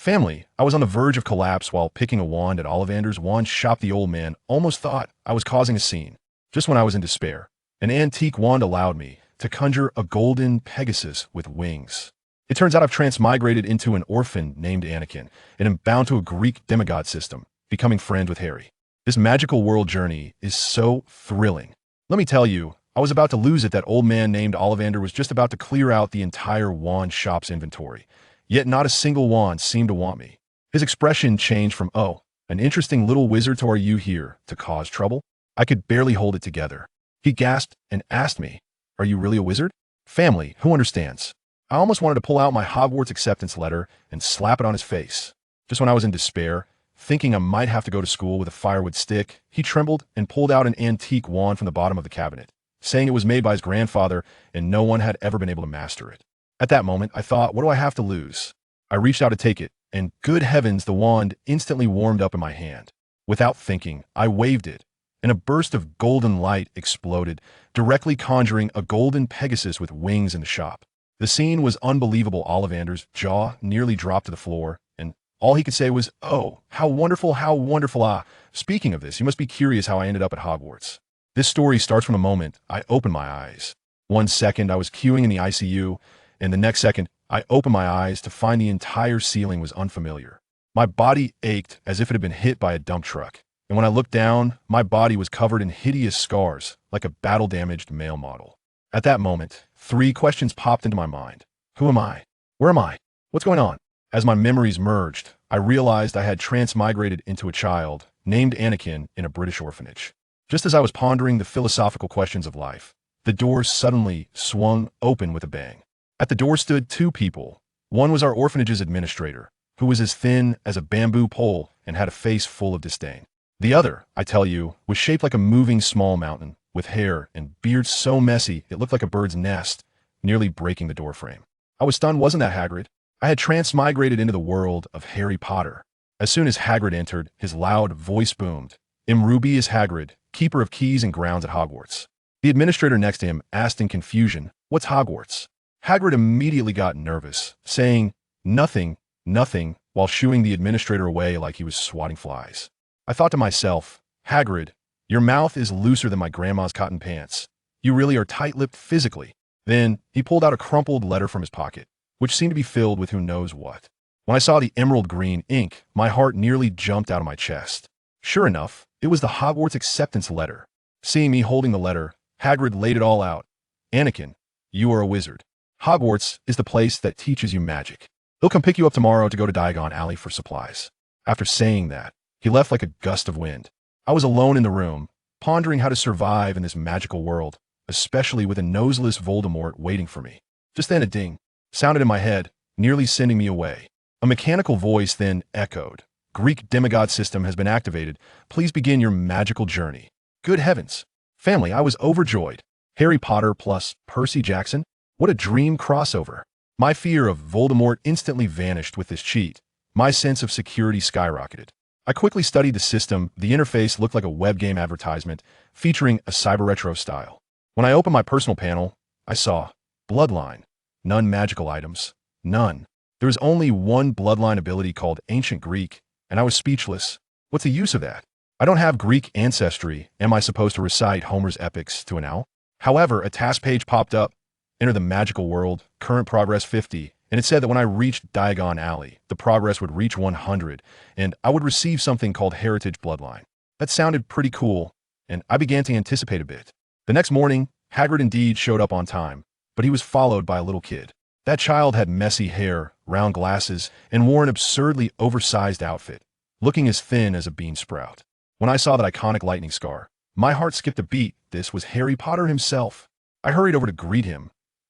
Family, I was on the verge of collapse while picking a wand at Ollivander's wand shop. The old man almost thought I was causing a scene. Just when I was in despair, an antique wand allowed me to conjure a golden Pegasus with wings. It turns out I've transmigrated into an orphan named Anakin and am bound to a Greek demigod system, becoming friends with Harry. This magical world journey is so thrilling. Let me tell you, I was about to lose it. That old man named Ollivander was just about to clear out the entire wand shop's inventory. Yet not a single wand seemed to want me. His expression changed from, "Oh, an interesting little wizard," to "Are you here to cause trouble?" I could barely hold it together. He gasped and asked me, "Are you really a wizard?" Family, who understands? I almost wanted to pull out my Hogwarts acceptance letter and slap it on his face. Just when I was in despair, thinking I might have to go to school with a firewood stick, he trembled and pulled out an antique wand from the bottom of the cabinet, saying it was made by his grandfather and no one had ever been able to master it. At that moment, I thought, what do I have to lose? I reached out to take it, and good heavens, the wand instantly warmed up in my hand. Without thinking, I waved it, and a burst of golden light exploded, directly conjuring a golden Pegasus with wings in the shop. The scene was unbelievable. Ollivander's jaw nearly dropped to the floor, and all he could say was, "Oh, how wonderful, how wonderful." Speaking of this, you must be curious how I ended up at Hogwarts. This story starts from the moment I opened my eyes. 1 second, I was queuing in the ICU, and the next second, I opened my eyes to find the entire ceiling was unfamiliar. My body ached as if it had been hit by a dump truck, and when I looked down, my body was covered in hideous scars, like a battle-damaged male model. At that moment, 3 questions popped into my mind. Who am I? Where am I? What's going on? As my memories merged, I realized I had transmigrated into a child named Anakin in a British orphanage. Just as I was pondering the philosophical questions of life, the doors suddenly swung open with a bang. At the door stood 2 people. One was our orphanage's administrator, who was as thin as a bamboo pole and had a face full of disdain. The other, I tell you, was shaped like a moving small mountain, with hair and beard so messy it looked like a bird's nest, nearly breaking the doorframe. I was stunned. Wasn't that Hagrid? I had transmigrated into the world of Harry Potter. As soon as Hagrid entered, his loud voice boomed. "Ruby is Hagrid, keeper of keys and grounds at Hogwarts." The administrator next to him asked in confusion, "What's Hogwarts?" Hagrid immediately got nervous, saying, Nothing, while shooing the administrator away like he was swatting flies. I thought to myself, Hagrid, your mouth is looser than my grandma's cotton pants. You really are tight-lipped physically. Then he pulled out a crumpled letter from his pocket, which seemed to be filled with who knows what. When I saw the emerald green ink, my heart nearly jumped out of my chest. Sure enough, it was the Hogwarts acceptance letter. Seeing me holding the letter, Hagrid laid it all out. "Anakin, you are a wizard. Hogwarts is the place that teaches you magic. He'll come pick you up tomorrow to go to Diagon Alley for supplies." After saying that, he left like a gust of wind. I was alone in the room, pondering how to survive in this magical world, especially with a noseless Voldemort waiting for me. Just then a ding sounded in my head, nearly sending me away. A mechanical voice then echoed, "Greek demigod system has been activated. Please begin your magical journey." Good heavens. Family, I was overjoyed. Harry Potter plus Percy Jackson? What a dream crossover. My fear of Voldemort instantly vanished with this cheat. My sense of security skyrocketed. I quickly studied the system. The interface looked like a web game advertisement featuring a cyber retro style. When I opened my personal panel, I saw Bloodline. None magical items. None. There was only one Bloodline ability called Ancient Greek, and I was speechless. What's the use of that? I don't have Greek ancestry. Am I supposed to recite Homer's epics to an owl? However, a task page popped up. Enter the magical world, current progress 50, and it said that when I reached Diagon Alley, the progress would reach 100, and I would receive something called Heritage Bloodline. That sounded pretty cool, and I began to anticipate a bit. The next morning, Hagrid indeed showed up on time, but he was followed by a little kid. That child had messy hair, round glasses, and wore an absurdly oversized outfit, looking as thin as a bean sprout. When I saw that iconic lightning scar, my heart skipped a beat. This was Harry Potter himself. I hurried over to greet him.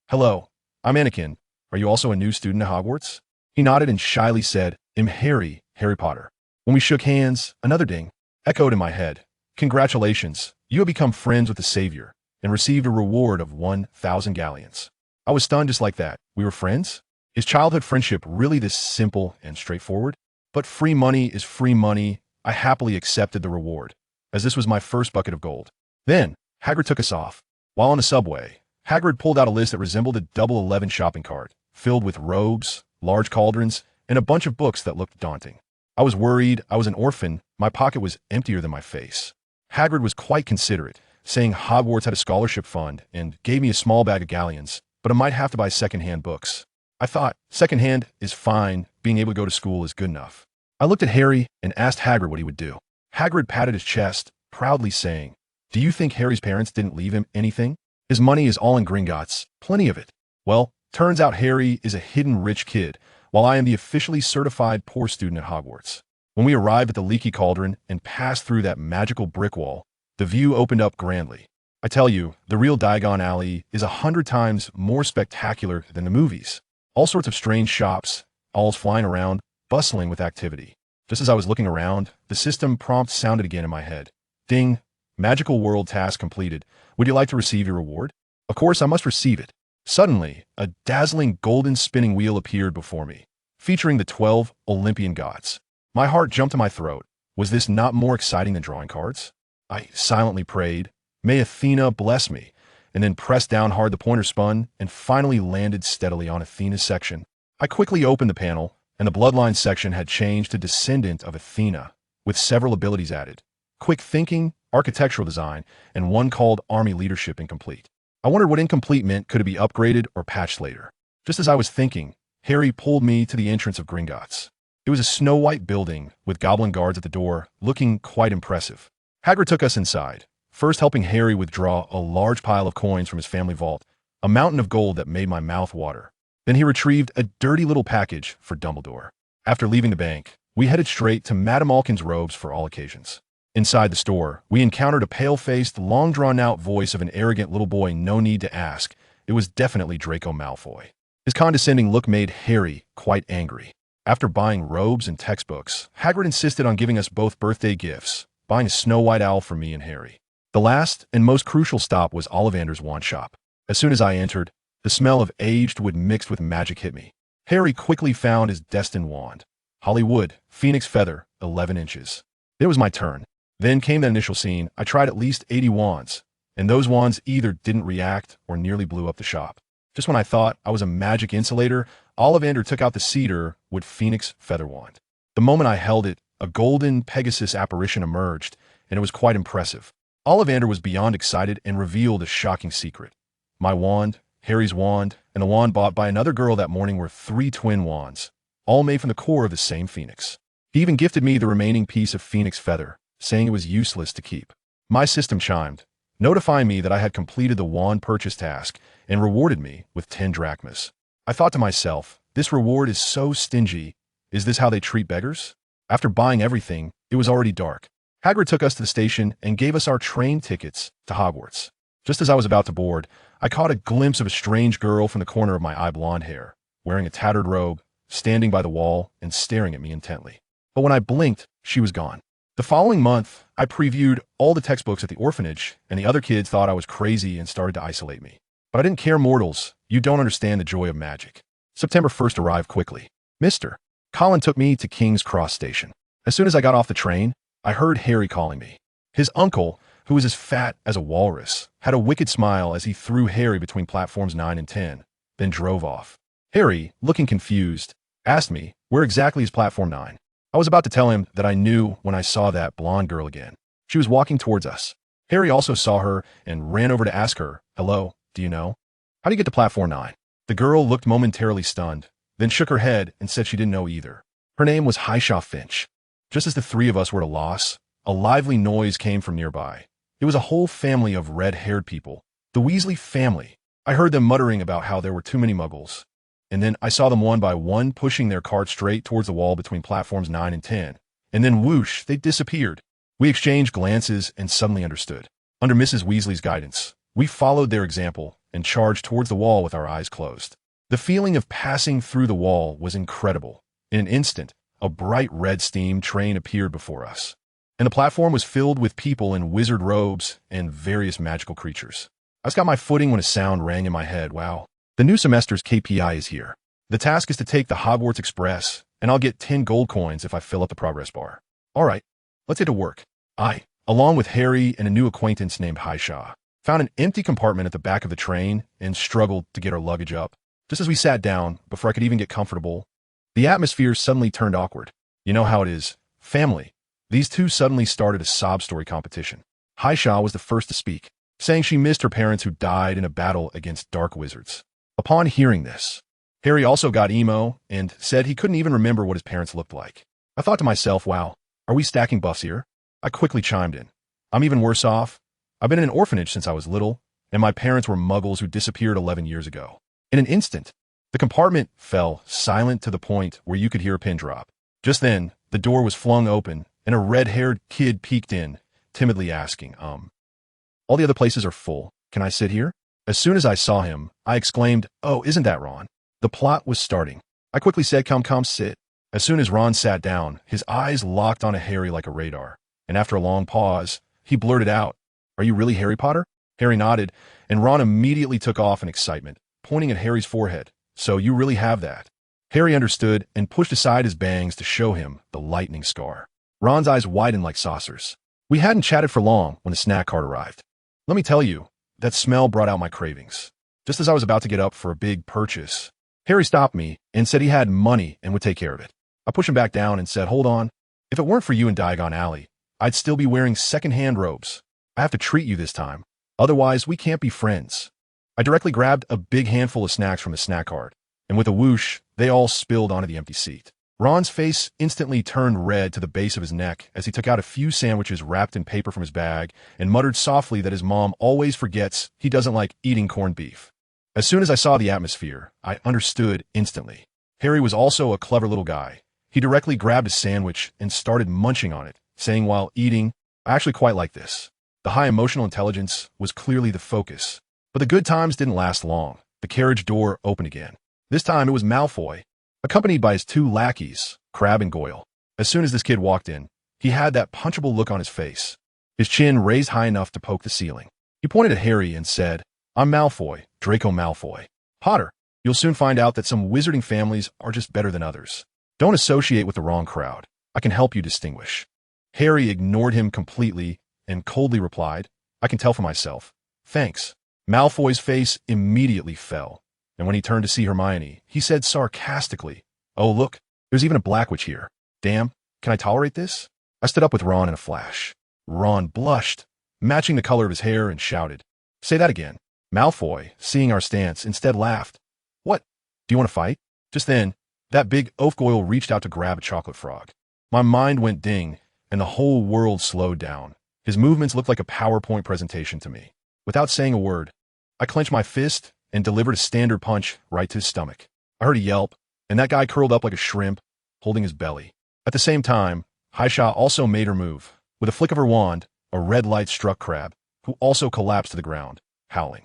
"Hello, I'm Anakin. Are you also a new student at Hogwarts?" He nodded and shyly said, "I'm Harry Potter." When we shook hands, another ding echoed in my head. "Congratulations, you have become friends with the Savior and received a reward of 1,000 galleons. I was stunned just like that. We were friends? Is childhood friendship really this simple and straightforward? But free money is free money. I happily accepted the reward, as this was my first bucket of gold. Then, Hagrid took us off. While on the subway, Hagrid pulled out a list that resembled a Double 11 shopping cart, filled with robes, large cauldrons, and a bunch of books that looked daunting. I was worried. I was an orphan. My pocket was emptier than my face. Hagrid was quite considerate, saying Hogwarts had a scholarship fund and gave me a small bag of galleons, but I might have to buy secondhand books. I thought, secondhand is fine. Being able to go to school is good enough. I looked at Harry and asked Hagrid what he would do. Hagrid patted his chest, proudly saying, "Do you think Harry's parents didn't leave him anything? His money is all in Gringotts, plenty of it." Well, turns out Harry is a hidden rich kid, while I am the officially certified poor student at Hogwarts. When we arrived at the Leaky Cauldron and passed through that magical brick wall, the view opened up grandly. I tell you, the real Diagon Alley is 100 times more spectacular than the movies. All sorts of strange shops, owls flying around, bustling with activity. Just as I was looking around, the system prompt sounded again in my head. Ding! Magical world task completed. Would you like to receive your reward? Of course, I must receive it. Suddenly, a dazzling golden spinning wheel appeared before me, featuring the 12 Olympian gods. My heart jumped to my throat. Was this not more exciting than drawing cards? I silently prayed, "May Athena bless me," and then pressed down hard. The pointer spun and finally landed steadily on Athena's section. I quickly opened the panel, and the bloodline section had changed to descendant of Athena, with several abilities added: quick thinking, architectural design, and one called army leadership incomplete. I wondered what incomplete meant. Could it be upgraded or patched later? Just as I was thinking, Harry pulled me to the entrance of Gringotts. It was a snow-white building with goblin guards at the door, looking quite impressive. Hagrid took us inside, first helping Harry withdraw a large pile of coins from his family vault, a mountain of gold that made my mouth water. Then he retrieved a dirty little package for Dumbledore. After leaving the bank, we headed straight to Madame Alkin's robes for all occasions. Inside the store, we encountered a pale-faced, long-drawn-out voice of an arrogant little boy. No need to ask. It was definitely Draco Malfoy. His condescending look made Harry quite angry. After buying robes and textbooks, Hagrid insisted on giving us both birthday gifts, buying a snow-white owl for me and Harry. The last and most crucial stop was Ollivander's wand shop. As soon as I entered, the smell of aged wood mixed with magic hit me. Harry quickly found his destined wand. Hollywood, Phoenix Feather, 11 inches. It was my turn. Then came the initial scene. I tried at least 80 wands, and those wands either didn't react or nearly blew up the shop. Just when I thought I was a magic insulator, Ollivander took out the cedar wood Phoenix Feather wand. The moment I held it, a golden Pegasus apparition emerged, and it was quite impressive. Ollivander was beyond excited and revealed a shocking secret. My wand, Harry's wand, and the wand bought by another girl that morning were 3 twin wands, all made from the core of the same phoenix. He even gifted me the remaining piece of Phoenix Feather, saying it was useless to keep. My system chimed, notifying me that I had completed the wand purchase task and rewarded me with 10 drachmas. I thought to myself, this reward is so stingy. Is this how they treat beggars? After buying everything, it was already dark. Hagrid took us to the station and gave us our train tickets to Hogwarts. Just as I was about to board, I caught a glimpse of a strange girl from the corner of my eye, blonde hair, wearing a tattered robe, standing by the wall and staring at me intently. But when I blinked, she was gone. The following month, I previewed all the textbooks at the orphanage, and the other kids thought I was crazy and started to isolate me. But I didn't care. Mortals, you don't understand the joy of magic. September 1st arrived quickly. Mr. Colin took me to King's Cross Station. As soon as I got off the train, I heard Harry calling me. His uncle, who was as fat as a walrus, had a wicked smile as he threw Harry between platforms 9 and 10, then drove off. Harry, looking confused, asked me, where exactly is platform 9? I was about to tell him that I knew when I saw that blonde girl again. She was walking towards us. Harry also saw her and ran over to ask her, "Hello, do you know? How do you get to platform 9? The girl looked momentarily stunned, then shook her head and said she didn't know either. Her name was Highshaw Finch. Just as the three of us were at a loss, a lively noise came from nearby. It was a whole family of red-haired people, the Weasley family. I heard them muttering about how there were too many muggles. And then I saw them one by one pushing their cart straight towards the wall between platforms 9 and 10. And then whoosh, they disappeared. We exchanged glances and suddenly understood. Under Mrs. Weasley's guidance, we followed their example and charged towards the wall with our eyes closed. The feeling of passing through the wall was incredible. In an instant, a bright red steam train appeared before us, and the platform was filled with people in wizard robes and various magical creatures. I just got my footing when a sound rang in my head. Wow. The new semester's KPI is here. The task is to take the Hogwarts Express, and I'll get 10 gold coins if I fill up the progress bar. All right, let's get to work. I, along with Harry and a new acquaintance named Highshaw, found an empty compartment at the back of the train and struggled to get our luggage up. Just as we sat down, before I could even get comfortable, The atmosphere suddenly turned awkward. You know how it is. Family. These two suddenly started a sob story competition. Haisha was the first to speak, saying she missed her parents who died in a battle against dark wizards. Upon hearing this, Harry also got emo and said he couldn't even remember what his parents looked like. I thought to myself, wow, are we stacking buffs here? I quickly chimed in. I'm even worse off. I've been in an orphanage since I was little, and my parents were muggles who disappeared 11 years ago. In an instant, the compartment fell silent to the point where you could hear a pin drop. Just then, the door was flung open, and a red-haired kid peeked in, timidly asking, all the other places are full. Can I sit here? As soon as I saw him, I exclaimed, oh, isn't that Ron? The plot was starting. I quickly said, come, sit. As soon as Ron sat down, his eyes locked onto Harry like a radar, and after a long pause, he blurted out, are you really Harry Potter? Harry nodded, and Ron immediately took off in excitement, pointing at Harry's forehead. So you really have that. Harry understood and pushed aside his bangs to show him the lightning scar. Ron's eyes widened like saucers. We hadn't chatted for long when the snack cart arrived. Let me tell you, that smell brought out my cravings. Just as I was about to get up for a big purchase, Harry stopped me and said he had money and would take care of it. I pushed him back down and said, hold on. If it weren't for you in Diagon Alley, I'd still be wearing second-hand robes. I have to treat you this time. Otherwise, we can't be friends. I directly grabbed a big handful of snacks from the snack cart, and with a whoosh, they all spilled onto the empty seat. Ron's face instantly turned red to the base of his neck as he took out a few sandwiches wrapped in paper from his bag and muttered softly that his mom always forgets he doesn't like eating corned beef. As soon as I saw the atmosphere, I understood instantly. Harry was also a clever little guy. He directly grabbed a sandwich and started munching on it, saying while eating, I actually quite like this. The high emotional intelligence was clearly the focus. But the good times didn't last long. The carriage door opened again. This time it was Malfoy, accompanied by his two lackeys, Crabbe and Goyle. As soon as this kid walked in, he had that punchable look on his face, his chin raised high enough to poke the ceiling. He pointed at Harry and said, I'm Malfoy, Draco Malfoy. Potter, you'll soon find out that some wizarding families are just better than others. Don't associate with the wrong crowd. I can help you distinguish. Harry ignored him completely and coldly replied, I can tell for myself. Thanks. Malfoy's face immediately fell, and when he turned to see Hermione, he said sarcastically, oh look, there's even a Black Witch here. Damn, can I tolerate this? I stood up with Ron in a flash. Ron blushed, matching the color of his hair, and shouted, say that again. Malfoy, seeing our stance, instead laughed. What? Do you want to fight? Just then, that big oaf Goyle reached out to grab a chocolate frog. My mind went ding, and the whole world slowed down. His movements looked like a PowerPoint presentation to me. Without saying a word, I clenched my fist and delivered a standard punch right to his stomach. I heard a yelp, and that guy curled up like a shrimp, holding his belly. At the same time, Haisha also made her move. With a flick of her wand, a red light struck Crabbe, who also collapsed to the ground, howling.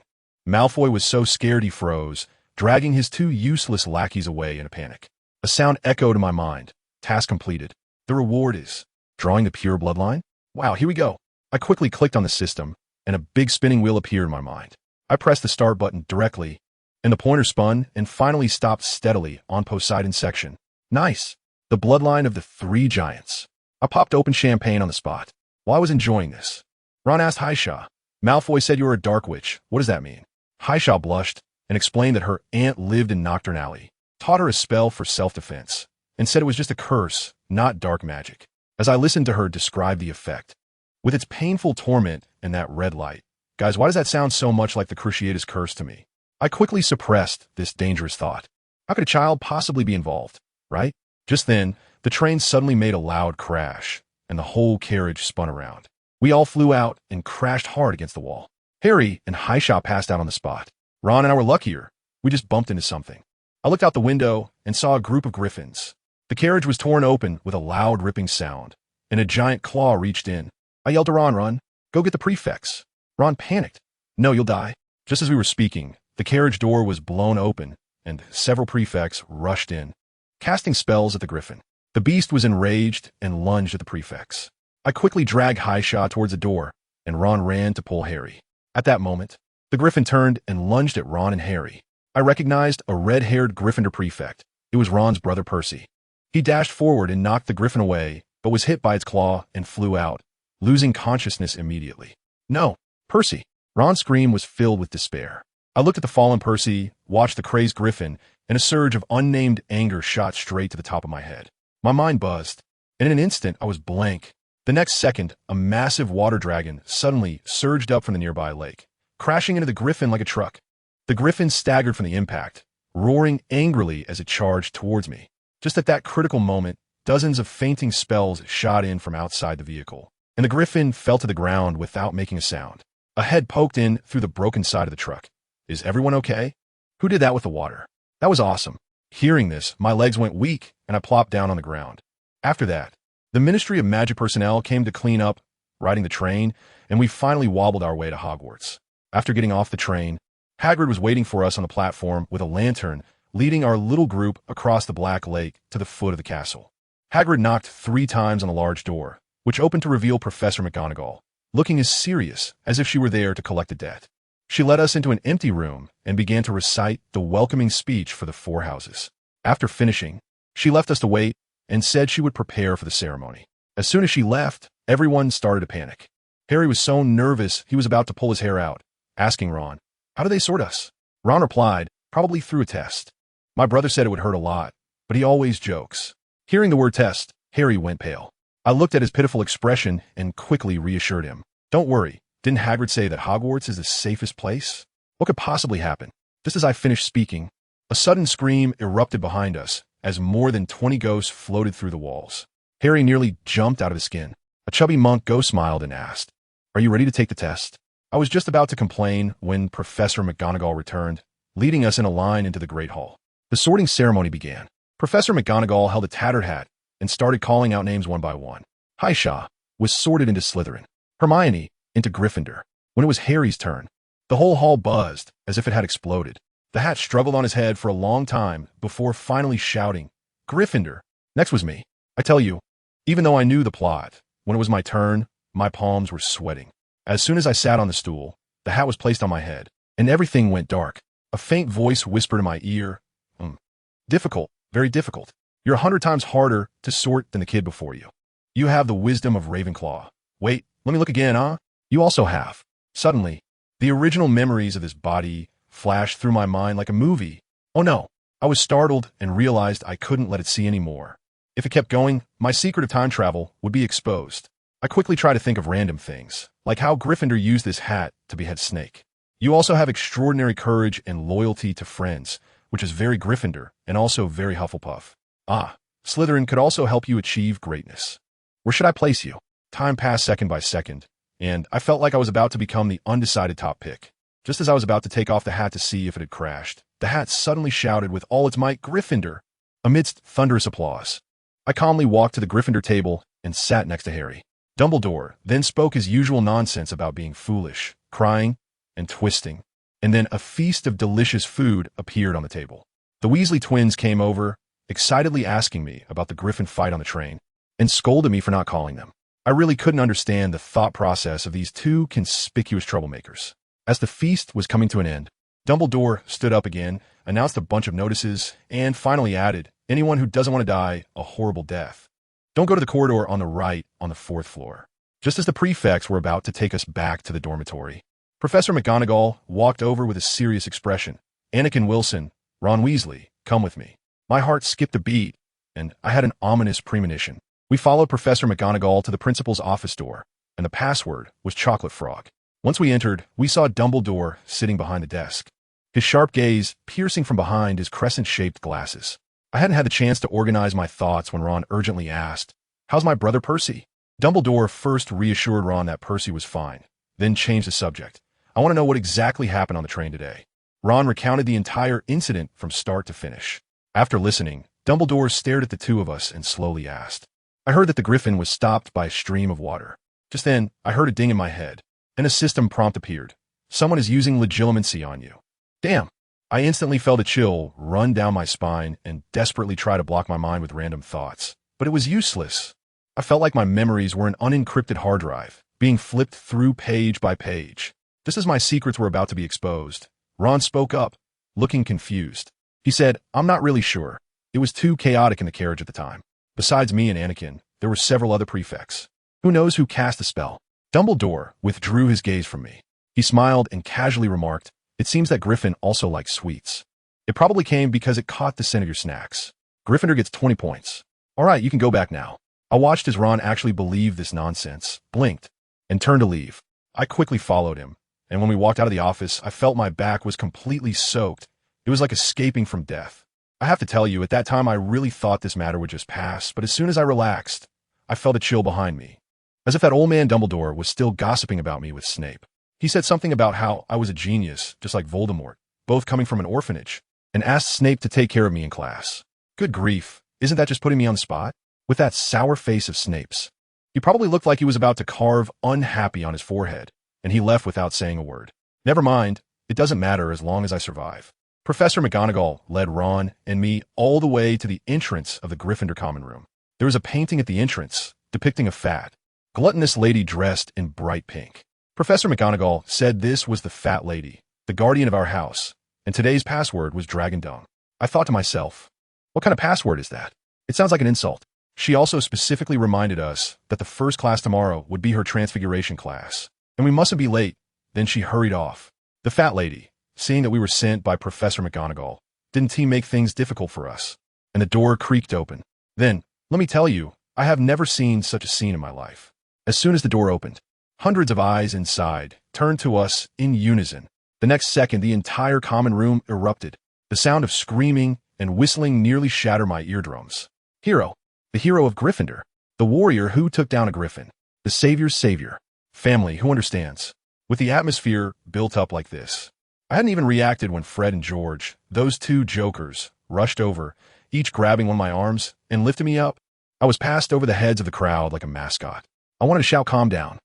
Malfoy was so scared he froze, dragging his two useless lackeys away in a panic. A sound echoed in my mind. Task completed. The reward is drawing the pure bloodline? Wow, here we go. I quickly clicked on the system, and a big spinning wheel appeared in my mind. I pressed the start button directly, and the pointer spun and finally stopped steadily on Poseidon's section. Nice. The bloodline of the three giants. I popped open champagne on the spot. While I was enjoying this, Ron asked Haisha, Malfoy said you were a dark witch. What does that mean? Haisha blushed and explained that her aunt lived in Nocturne Alley, taught her a spell for self-defense, and said it was just a curse, not dark magic. As I listened to her describe the effect, with its painful torment and that red light. Guys, why does that sound so much like the Cruciatus curse to me? I quickly suppressed this dangerous thought. How could a child possibly be involved, right? Just then, the train suddenly made a loud crash, and the whole carriage spun around. We all flew out and crashed hard against the wall. Harry and Haisha passed out on the spot. Ron and I were luckier. We just bumped into something. I looked out the window and saw a group of griffins. The carriage was torn open with a loud ripping sound, and a giant claw reached in. I yelled to Ron, go get the prefects. Ron panicked. No, you'll die. Just as we were speaking, the carriage door was blown open, and several prefects rushed in, casting spells at the griffin. The beast was enraged and lunged at the prefects. I quickly dragged Haisha towards the door, and Ron ran to pull Harry. At that moment, the griffin turned and lunged at Ron and Harry. I recognized a red-haired Gryffindor prefect. It was Ron's brother Percy. He dashed forward and knocked the griffin away, but was hit by its claw and flew out, losing consciousness immediately. No, Percy. Ron's scream was filled with despair. I looked at the fallen Percy, watched the crazed griffin, and a surge of unnamed anger shot straight to the top of my head. My mind buzzed, and in an instant I was blank. The next second, a massive water dragon suddenly surged up from the nearby lake, crashing into the griffin like a truck. The griffin staggered from the impact, roaring angrily as it charged towards me. Just at that critical moment, dozens of fainting spells shot in from outside the vehicle, and the griffin fell to the ground without making a sound. A head poked in through the broken side of the truck. Is everyone okay? Who did that with the water? That was awesome. Hearing this, my legs went weak, and I plopped down on the ground. After that, the Ministry of Magic personnel came to clean up, riding the train, and we finally wobbled our way to Hogwarts. After getting off the train, Hagrid was waiting for us on the platform with a lantern, leading our little group across the Black Lake to the foot of the castle. Hagrid knocked 3 times on the large door, which opened to reveal Professor McGonagall, looking as serious as if she were there to collect a debt. She led us into an empty room and began to recite the welcoming speech for the 4 houses. After finishing, she left us to wait and said she would prepare for the ceremony. As soon as she left, everyone started to panic. Harry was so nervous he was about to pull his hair out, asking Ron, "How do they sort us?" Ron replied, "Probably through a test." My brother said it would hurt a lot, but he always jokes. Hearing the word test, Harry went pale. I looked at his pitiful expression and quickly reassured him. "Don't worry, didn't Hagrid say that Hogwarts is the safest place? What could possibly happen?" Just as I finished speaking, a sudden scream erupted behind us as more than 20 ghosts floated through the walls. Harry nearly jumped out of his skin. A chubby monk ghost smiled and asked, "Are you ready to take the test?" I was just about to complain when Professor McGonagall returned, leading us in a line into the Great Hall. The sorting ceremony began. Professor McGonagall held a tattered hat and started calling out names one by one. Haisha was sorted into Slytherin, Hermione into Gryffindor. When it was Harry's turn, the whole hall buzzed as if it had exploded. The hat struggled on his head for a long time before finally shouting, "Gryffindor." Next was me. I tell you, even though I knew the plot, when it was my turn, my palms were sweating. As soon as I sat on the stool, the hat was placed on my head, and everything went dark. A faint voice whispered in my ear, "Difficult, very difficult. You're 100 times harder to sort than the kid before you. You have the wisdom of Ravenclaw. Wait, let me look again, huh? You also have." Suddenly, the original memories of this body flashed through my mind like a movie. Oh no, I was startled and realized I couldn't let it see anymore. If it kept going, my secret of time travel would be exposed. I quickly tried to think of random things, like how Gryffindor used this hat to behead Snake. You also have extraordinary courage and loyalty to friends, which is very Gryffindor and also very Hufflepuff. Slytherin could also help you achieve greatness. Where should I place you? Time passed second by second, and I felt like I was about to become the undecided top pick. Just as I was about to take off the hat to see if it had crashed, the hat suddenly shouted with all its might, "Gryffindor!" amidst thunderous applause. I calmly walked to the Gryffindor table and sat next to Harry. Dumbledore then spoke his usual nonsense about being foolish, crying, and twisting, and then a feast of delicious food appeared on the table. The Weasley twins came over, excitedly asking me about the Griffin fight on the train, and scolded me for not calling them. I really couldn't understand the thought process of these 2 conspicuous troublemakers. As the feast was coming to an end, Dumbledore stood up again, announced a bunch of notices, and finally added, "Anyone who doesn't want to die a horrible death, don't go to the corridor on the right on the 4th floor." Just as the prefects were about to take us back to the dormitory, Professor McGonagall walked over with a serious expression. "Anakin Wilson, Ron Weasley, come with me." My heart skipped a beat, and I had an ominous premonition. We followed Professor McGonagall to the principal's office door, and the password was Chocolate Frog. Once we entered, we saw Dumbledore sitting behind the desk, his sharp gaze piercing from behind his crescent-shaped glasses. I hadn't had the chance to organize my thoughts when Ron urgently asked, "How's my brother Percy?" Dumbledore first reassured Ron that Percy was fine, then changed the subject. "I want to know what exactly happened on the train today." Ron recounted the entire incident from start to finish. After listening, Dumbledore stared at the 2 of us and slowly asked, "I heard that the Griffin was stopped by a stream of water. Just then, I heard a ding in my head, and a system prompt appeared. Someone is using legilimency on you." Damn! I instantly felt a chill run down my spine and desperately tried to block my mind with random thoughts. But it was useless. I felt like my memories were an unencrypted hard drive, being flipped through page by page. Just as my secrets were about to be exposed, Ron spoke up, looking confused. He said, "I'm not really sure. It was too chaotic in the carriage at the time. Besides me and Anakin, there were several other prefects. Who knows who cast the spell?" Dumbledore withdrew his gaze from me. He smiled and casually remarked, "It seems that Griffin also likes sweets." It probably came because it caught the scent of your snacks. Gryffindor gets 20 points. All right, you can go back now. I watched as Ron actually believed this nonsense, blinked, and turned to leave. I quickly followed him, and when we walked out of the office, I felt my back was completely soaked. It was like escaping from death. I have to tell you, at that time I really thought this matter would just pass, but as soon as I relaxed, I felt a chill behind me. As if that old man Dumbledore was still gossiping about me with Snape. He said something about how I was a genius, just like Voldemort, both coming from an orphanage, and asked Snape to take care of me in class. Good grief, isn't that just putting me on the spot? With that sour face of Snape's. He probably looked like he was about to carve unhappy on his forehead, and he left without saying a word. Never mind, it doesn't matter as long as I survive. Professor McGonagall led Ron and me all the way to the entrance of the Gryffindor common room. There was a painting at the entrance depicting a fat, gluttonous lady dressed in bright pink. Professor McGonagall said this was the fat lady, the guardian of our house, and today's password was dragon dung. I thought to myself, what kind of password is that? It sounds like an insult. She also specifically reminded us that the first class tomorrow would be her transfiguration class, and we mustn't be late. Then she hurried off. The fat lady, seeing that we were sent by Professor McGonagall, didn't he make things difficult for us? And the door creaked open. Then, let me tell you, I have never seen such a scene in my life. As soon as the door opened, hundreds of eyes inside turned to us in unison. The next second, the entire common room erupted. The sound of screaming and whistling nearly shattered my eardrums. Hero. The hero of Gryffindor. The warrior who took down a griffin. The savior's savior. Family who understands. With the atmosphere built up like this, I hadn't even reacted when Fred and George, those two jokers, rushed over, each grabbing one of my arms and lifted me up. I was passed over the heads of the crowd like a mascot. I wanted to shout, calm down,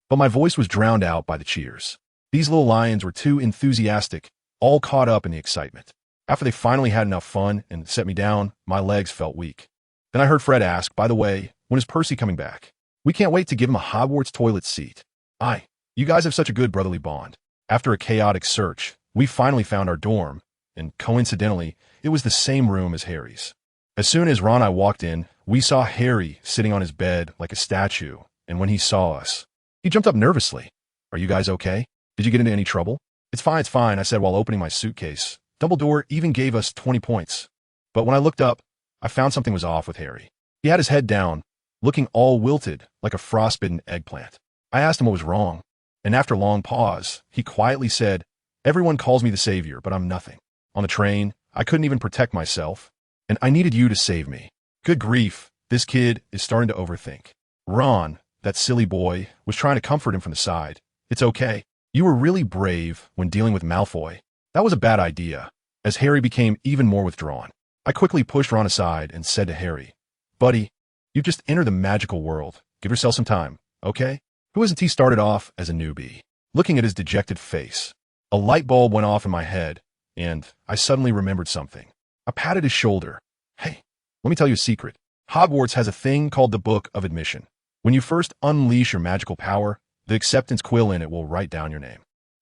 but my voice was drowned out by the cheers. These little lions were too enthusiastic, all caught up in the excitement. After they finally had enough fun and set me down, my legs felt weak. Then I heard Fred ask, by the way, when is Percy coming back? We can't wait to give him a Hogwarts toilet seat. You guys have such a good brotherly bond. After a chaotic search, we finally found our dorm, and coincidentally, it was the same room as Harry's. As soon as Ron and I walked in, we saw Harry sitting on his bed like a statue, and when he saw us, he jumped up nervously. Are you guys okay? Did you get into any trouble? It's fine, I said while opening my suitcase. Dumbledore even gave us 20 points. But when I looked up, I found something was off with Harry. He had his head down, looking all wilted like a frostbitten eggplant. I asked him what was wrong, and after a long pause, he quietly said, everyone calls me the savior, but I'm nothing. On the train, I couldn't even protect myself, and I needed you to save me. Good grief, this kid is starting to overthink. Ron, that silly boy, was trying to comfort him from the side. It's okay. You were really brave when dealing with Malfoy. That was a bad idea. As Harry became even more withdrawn, I quickly pushed Ron aside and said to Harry, buddy, you've just entered the magical world. Give yourself some time, okay? Who isn't he started off as a newbie? Looking at his dejected face, a light bulb went off in my head, and I suddenly remembered something. I patted his shoulder. Hey, let me tell you a secret. Hogwarts has a thing called the Book of Admission. When you first unleash your magical power, the acceptance quill in it will write down your name.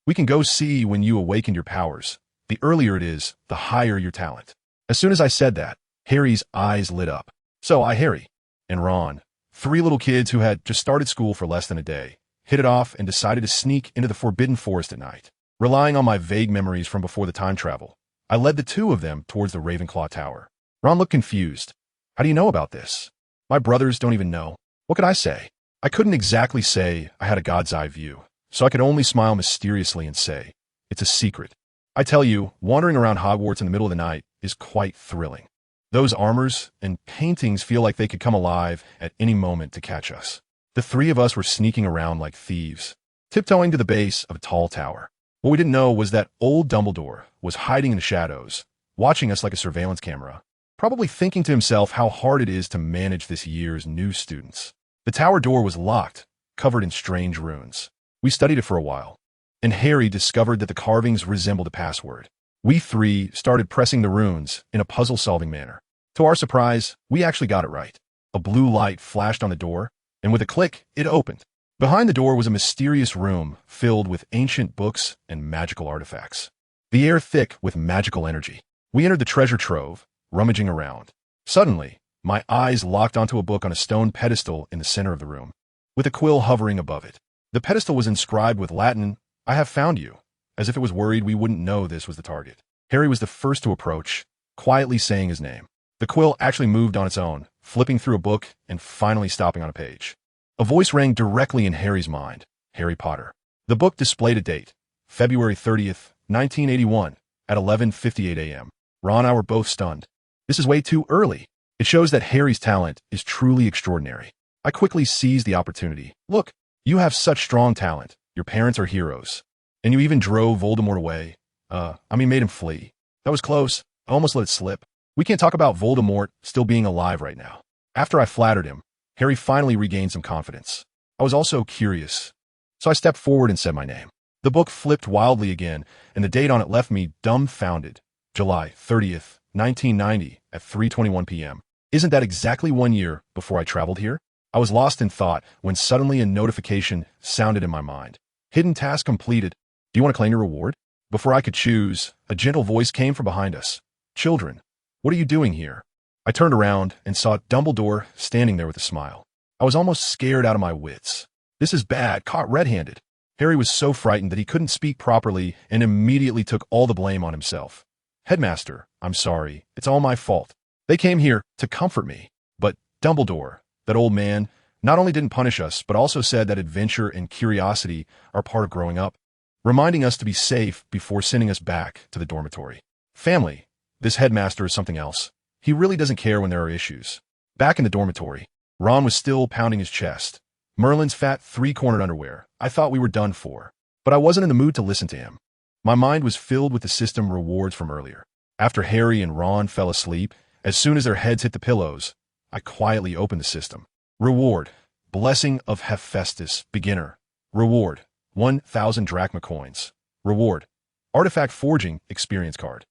We can go see when you awaken your powers. The earlier it is, the higher your talent. As soon as I said that, Harry's eyes lit up. So Harry and Ron, three little kids who had just started school for less than a day, hit it off and decided to sneak into the Forbidden Forest at night. Relying on my vague memories from before the time travel, I led the two of them towards the Ravenclaw Tower. Ron looked confused. How do you know about this? My brothers don't even know. What could I say? I couldn't exactly say I had a god's eye view, so I could only smile mysteriously and say, it's a secret. I tell you, wandering around Hogwarts in the middle of the night is quite thrilling. Those armors and paintings feel like they could come alive at any moment to catch us. The three of us were sneaking around like thieves, tiptoeing to the base of a tall tower. What we didn't know was that old Dumbledore was hiding in the shadows, watching us like a surveillance camera, probably thinking to himself how hard it is to manage this year's new students. The tower door was locked, covered in strange runes. We studied it for a while, and Harry discovered that the carvings resembled a password. We three started pressing the runes in a puzzle-solving manner. To our surprise, we actually got it right. A blue light flashed on the door, and with a click, it opened. Behind the door was a mysterious room filled with ancient books and magical artifacts. The air thick with magical energy. We entered the treasure trove, rummaging around. Suddenly, my eyes locked onto a book on a stone pedestal in the center of the room, with a quill hovering above it. The pedestal was inscribed with Latin, I have found you, as if it was worried we wouldn't know this was the target. Harry was the first to approach, quietly saying his name. The quill actually moved on its own, flipping through a book and finally stopping on a page. A voice rang directly in Harry's mind. Harry Potter. The book displayed a date, February 30th, 1981, at 11:58 a.m. Ron and I were both stunned. This is way too early. It shows that Harry's talent is truly extraordinary. I quickly seized the opportunity. Look, you have such strong talent. Your parents are heroes. And you even drove Voldemort away. Made him flee. That was close. I almost let it slip. We can't talk about Voldemort still being alive right now. After I flattered him, Harry finally regained some confidence. I was also curious, so I stepped forward and said my name. The book flipped wildly again, and the date on it left me dumbfounded. July 30th, 1990, at 3:21 p.m. Isn't that exactly 1 year before I traveled here? I was lost in thought when suddenly a notification sounded in my mind. Hidden task completed. Do you want to claim your reward? Before I could choose, a gentle voice came from behind us. Children, what are you doing here? I turned around and saw Dumbledore standing there with a smile. I was almost scared out of my wits. This is bad, caught red-handed. Harry was so frightened that he couldn't speak properly and immediately took all the blame on himself. Headmaster, I'm sorry. It's all my fault. They came here to comfort me. But Dumbledore, that old man, not only didn't punish us, but also said that adventure and curiosity are part of growing up, reminding us to be safe before sending us back to the dormitory. Family, this headmaster is something else. He really doesn't care when there are issues. Back in the dormitory, Ron was still pounding his chest. Merlin's fat three-cornered underwear. I thought we were done for. But I wasn't in the mood to listen to him. My mind was filled with the system rewards from earlier. After Harry and Ron fell asleep, as soon as their heads hit the pillows, I quietly opened the system. Reward. Blessing of Hephaestus, beginner. Reward. 1,000 drachma coins. Reward. Artifact forging experience card.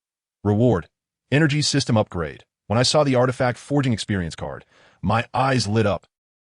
Reward. Energy system upgrade. When I saw the artifact forging experience card, my eyes lit up.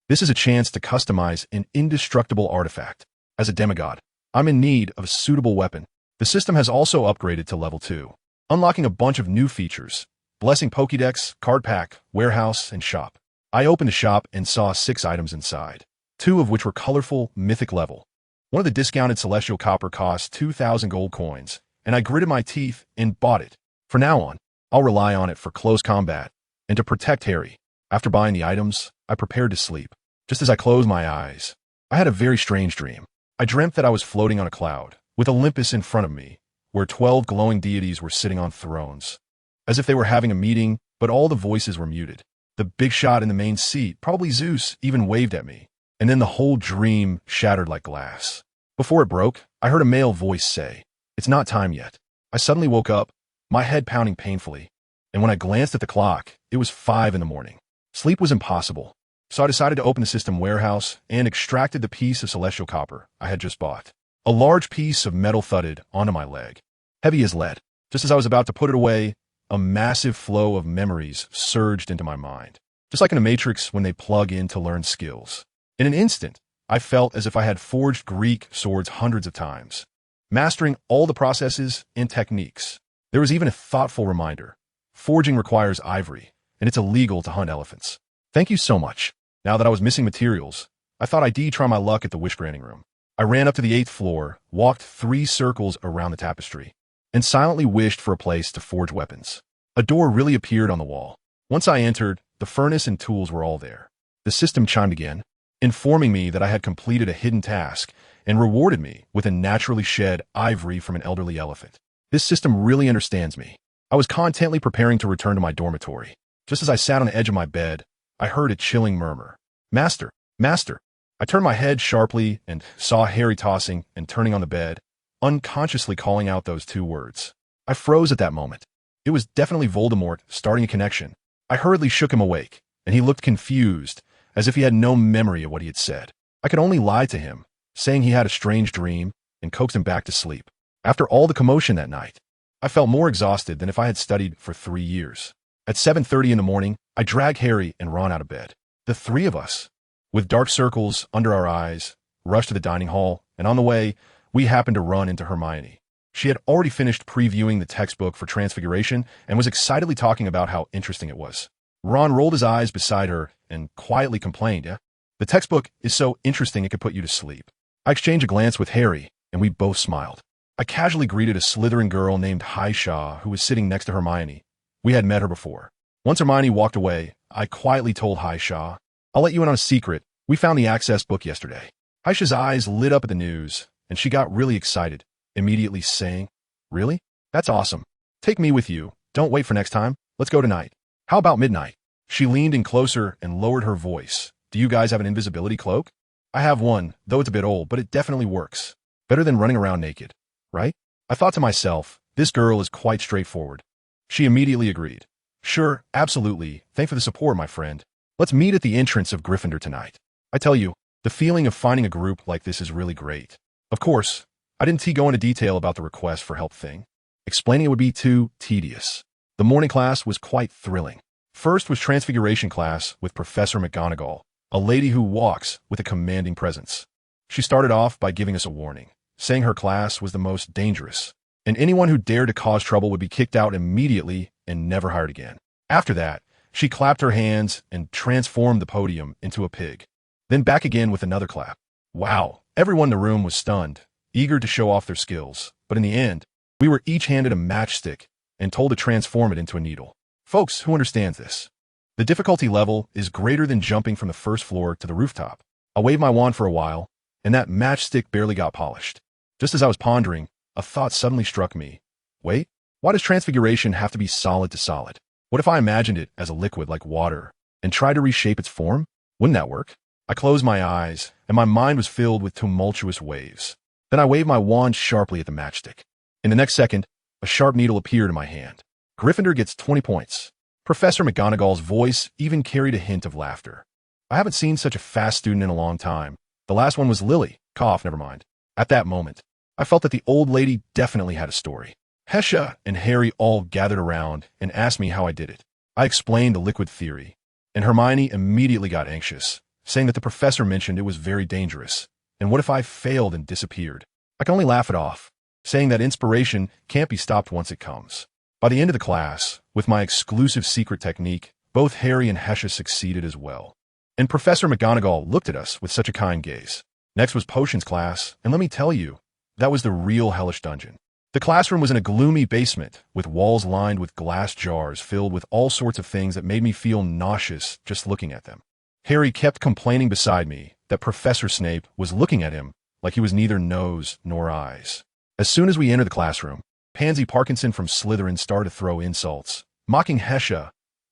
This is a chance to customize an indestructible artifact. As a demigod, I'm in need of a suitable weapon. The system has also upgraded to level 2, unlocking a bunch of new features. Blessing Pokédex, card pack, warehouse, and shop. I opened the shop and saw 6 items inside, 2 of which were colorful, mythic level. One of the discounted celestial copper cost 2,000 gold coins, and I gritted my teeth and bought it. From now on, I'll rely on it for close combat and to protect Harry. After buying the items, I prepared to sleep. Just as I closed my eyes, I had a very strange dream. I dreamt that I was floating on a cloud, with Olympus in front of me, where 12 glowing deities were sitting on thrones, as if they were having a meeting, but all the voices were muted. The big shot in the main seat, probably Zeus, even waved at me, and then the whole dream shattered like glass. Before it broke, I heard a male voice say, "It's not time yet." I suddenly woke up, my head pounding painfully, and when I glanced at the clock, it was 5 in the morning. Sleep was impossible, so I decided to open the system warehouse and extracted the piece of celestial copper I had just bought. A large piece of metal thudded onto my leg, heavy as lead. Just as I was about to put it away, a massive flow of memories surged into my mind, just like in a Matrix when they plug in to learn skills. In an instant, I felt as if I had forged Greek swords hundreds of times, mastering all the processes and techniques. There was even a thoughtful reminder. Forging requires ivory, and it's illegal to hunt elephants. Thank you so much. Now that I was missing materials, I thought I'd try my luck at the wish-granting room. I ran up to the 8th floor, walked 3 circles around the tapestry, and silently wished for a place to forge weapons. A door really appeared on the wall. Once I entered, the furnace and tools were all there. The system chimed again, informing me that I had completed a hidden task and rewarded me with a naturally shed ivory from an elderly elephant. This system really understands me. I was contently preparing to return to my dormitory. Just as I sat on the edge of my bed, I heard a chilling murmur. "Master, Master." I turned my head sharply and saw Harry tossing and turning on the bed, unconsciously calling out those 2 words. I froze at that moment. It was definitely Voldemort starting a connection. I hurriedly shook him awake, and he looked confused, as if he had no memory of what he had said. I could only lie to him, saying he had a strange dream, and coax him back to sleep. After all the commotion that night, I felt more exhausted than if I had studied for 3 years. At 7:30 in the morning, I dragged Harry and Ron out of bed. The 3 of us, with dark circles under our eyes, rushed to the dining hall, and on the way, we happened to run into Hermione. She had already finished previewing the textbook for Transfiguration and was excitedly talking about how interesting it was. Ron rolled his eyes beside her and quietly complained, "The textbook is so interesting it could put you to sleep." I exchanged a glance with Harry, and we both smiled. I casually greeted a Slytherin girl named Haisha who was sitting next to Hermione. We had met her before. Once Hermione walked away, I quietly told Haisha, "I'll let you in on a secret. We found the Access book yesterday." Haisha's eyes lit up at the news, and she got really excited, immediately saying, "Really? That's awesome. Take me with you. Don't wait for next time. Let's go tonight. How about midnight?" She leaned in closer and lowered her voice. "Do you guys have an invisibility cloak?" "I have one, though it's a bit old, but it definitely works. Better than running around naked, right?" I thought to myself, this girl is quite straightforward. She immediately agreed. "Sure, absolutely. Thanks for the support, my friend. Let's meet at the entrance of Gryffindor tonight." I tell you, the feeling of finding a group like this is really great. Of course, I didn't go into detail about the request for help thing. Explaining it would be too tedious. The morning class was quite thrilling. First was Transfiguration class with Professor McGonagall, a lady who walks with a commanding presence. She started off by giving us a warning, saying her class was the most dangerous, and anyone who dared to cause trouble would be kicked out immediately and never hired again. After that, she clapped her hands and transformed the podium into a pig. Then back again with another clap. Wow, everyone in the room was stunned, eager to show off their skills, but in the end, we were each handed a matchstick and told to transform it into a needle. Folks, who understands this? The difficulty level is greater than jumping from the first floor to the rooftop. I waved my wand for a while, and that matchstick barely got polished. Just as I was pondering, a thought suddenly struck me. Wait, why does transfiguration have to be solid to solid? What if I imagined it as a liquid like water and tried to reshape its form? Wouldn't that work? I closed my eyes, and my mind was filled with tumultuous waves. Then I waved my wand sharply at the matchstick. In the next second, a sharp needle appeared in my hand. Gryffindor gets 20 points. Professor McGonagall's voice even carried a hint of laughter. I haven't seen such a fast student in a long time. The last one was Lily. Cough, never mind. At that moment, I felt that the old lady definitely had a story. Hesha and Harry all gathered around and asked me how I did it. I explained the liquid theory, and Hermione immediately got anxious, saying that the professor mentioned it was very dangerous, and what if I failed and disappeared? I can only laugh it off, saying that inspiration can't be stopped once it comes. By the end of the class, with my exclusive secret technique, both Harry and Hesha succeeded as well. And Professor McGonagall looked at us with such a kind gaze. Next was potions class, and let me tell you, that was the real hellish dungeon. The classroom was in a gloomy basement, with walls lined with glass jars filled with all sorts of things that made me feel nauseous just looking at them. Harry kept complaining beside me that Professor Snape was looking at him like he was neither nose nor eyes. As soon as we entered the classroom, Pansy Parkinson from Slytherin started to throw insults, mocking Hesha.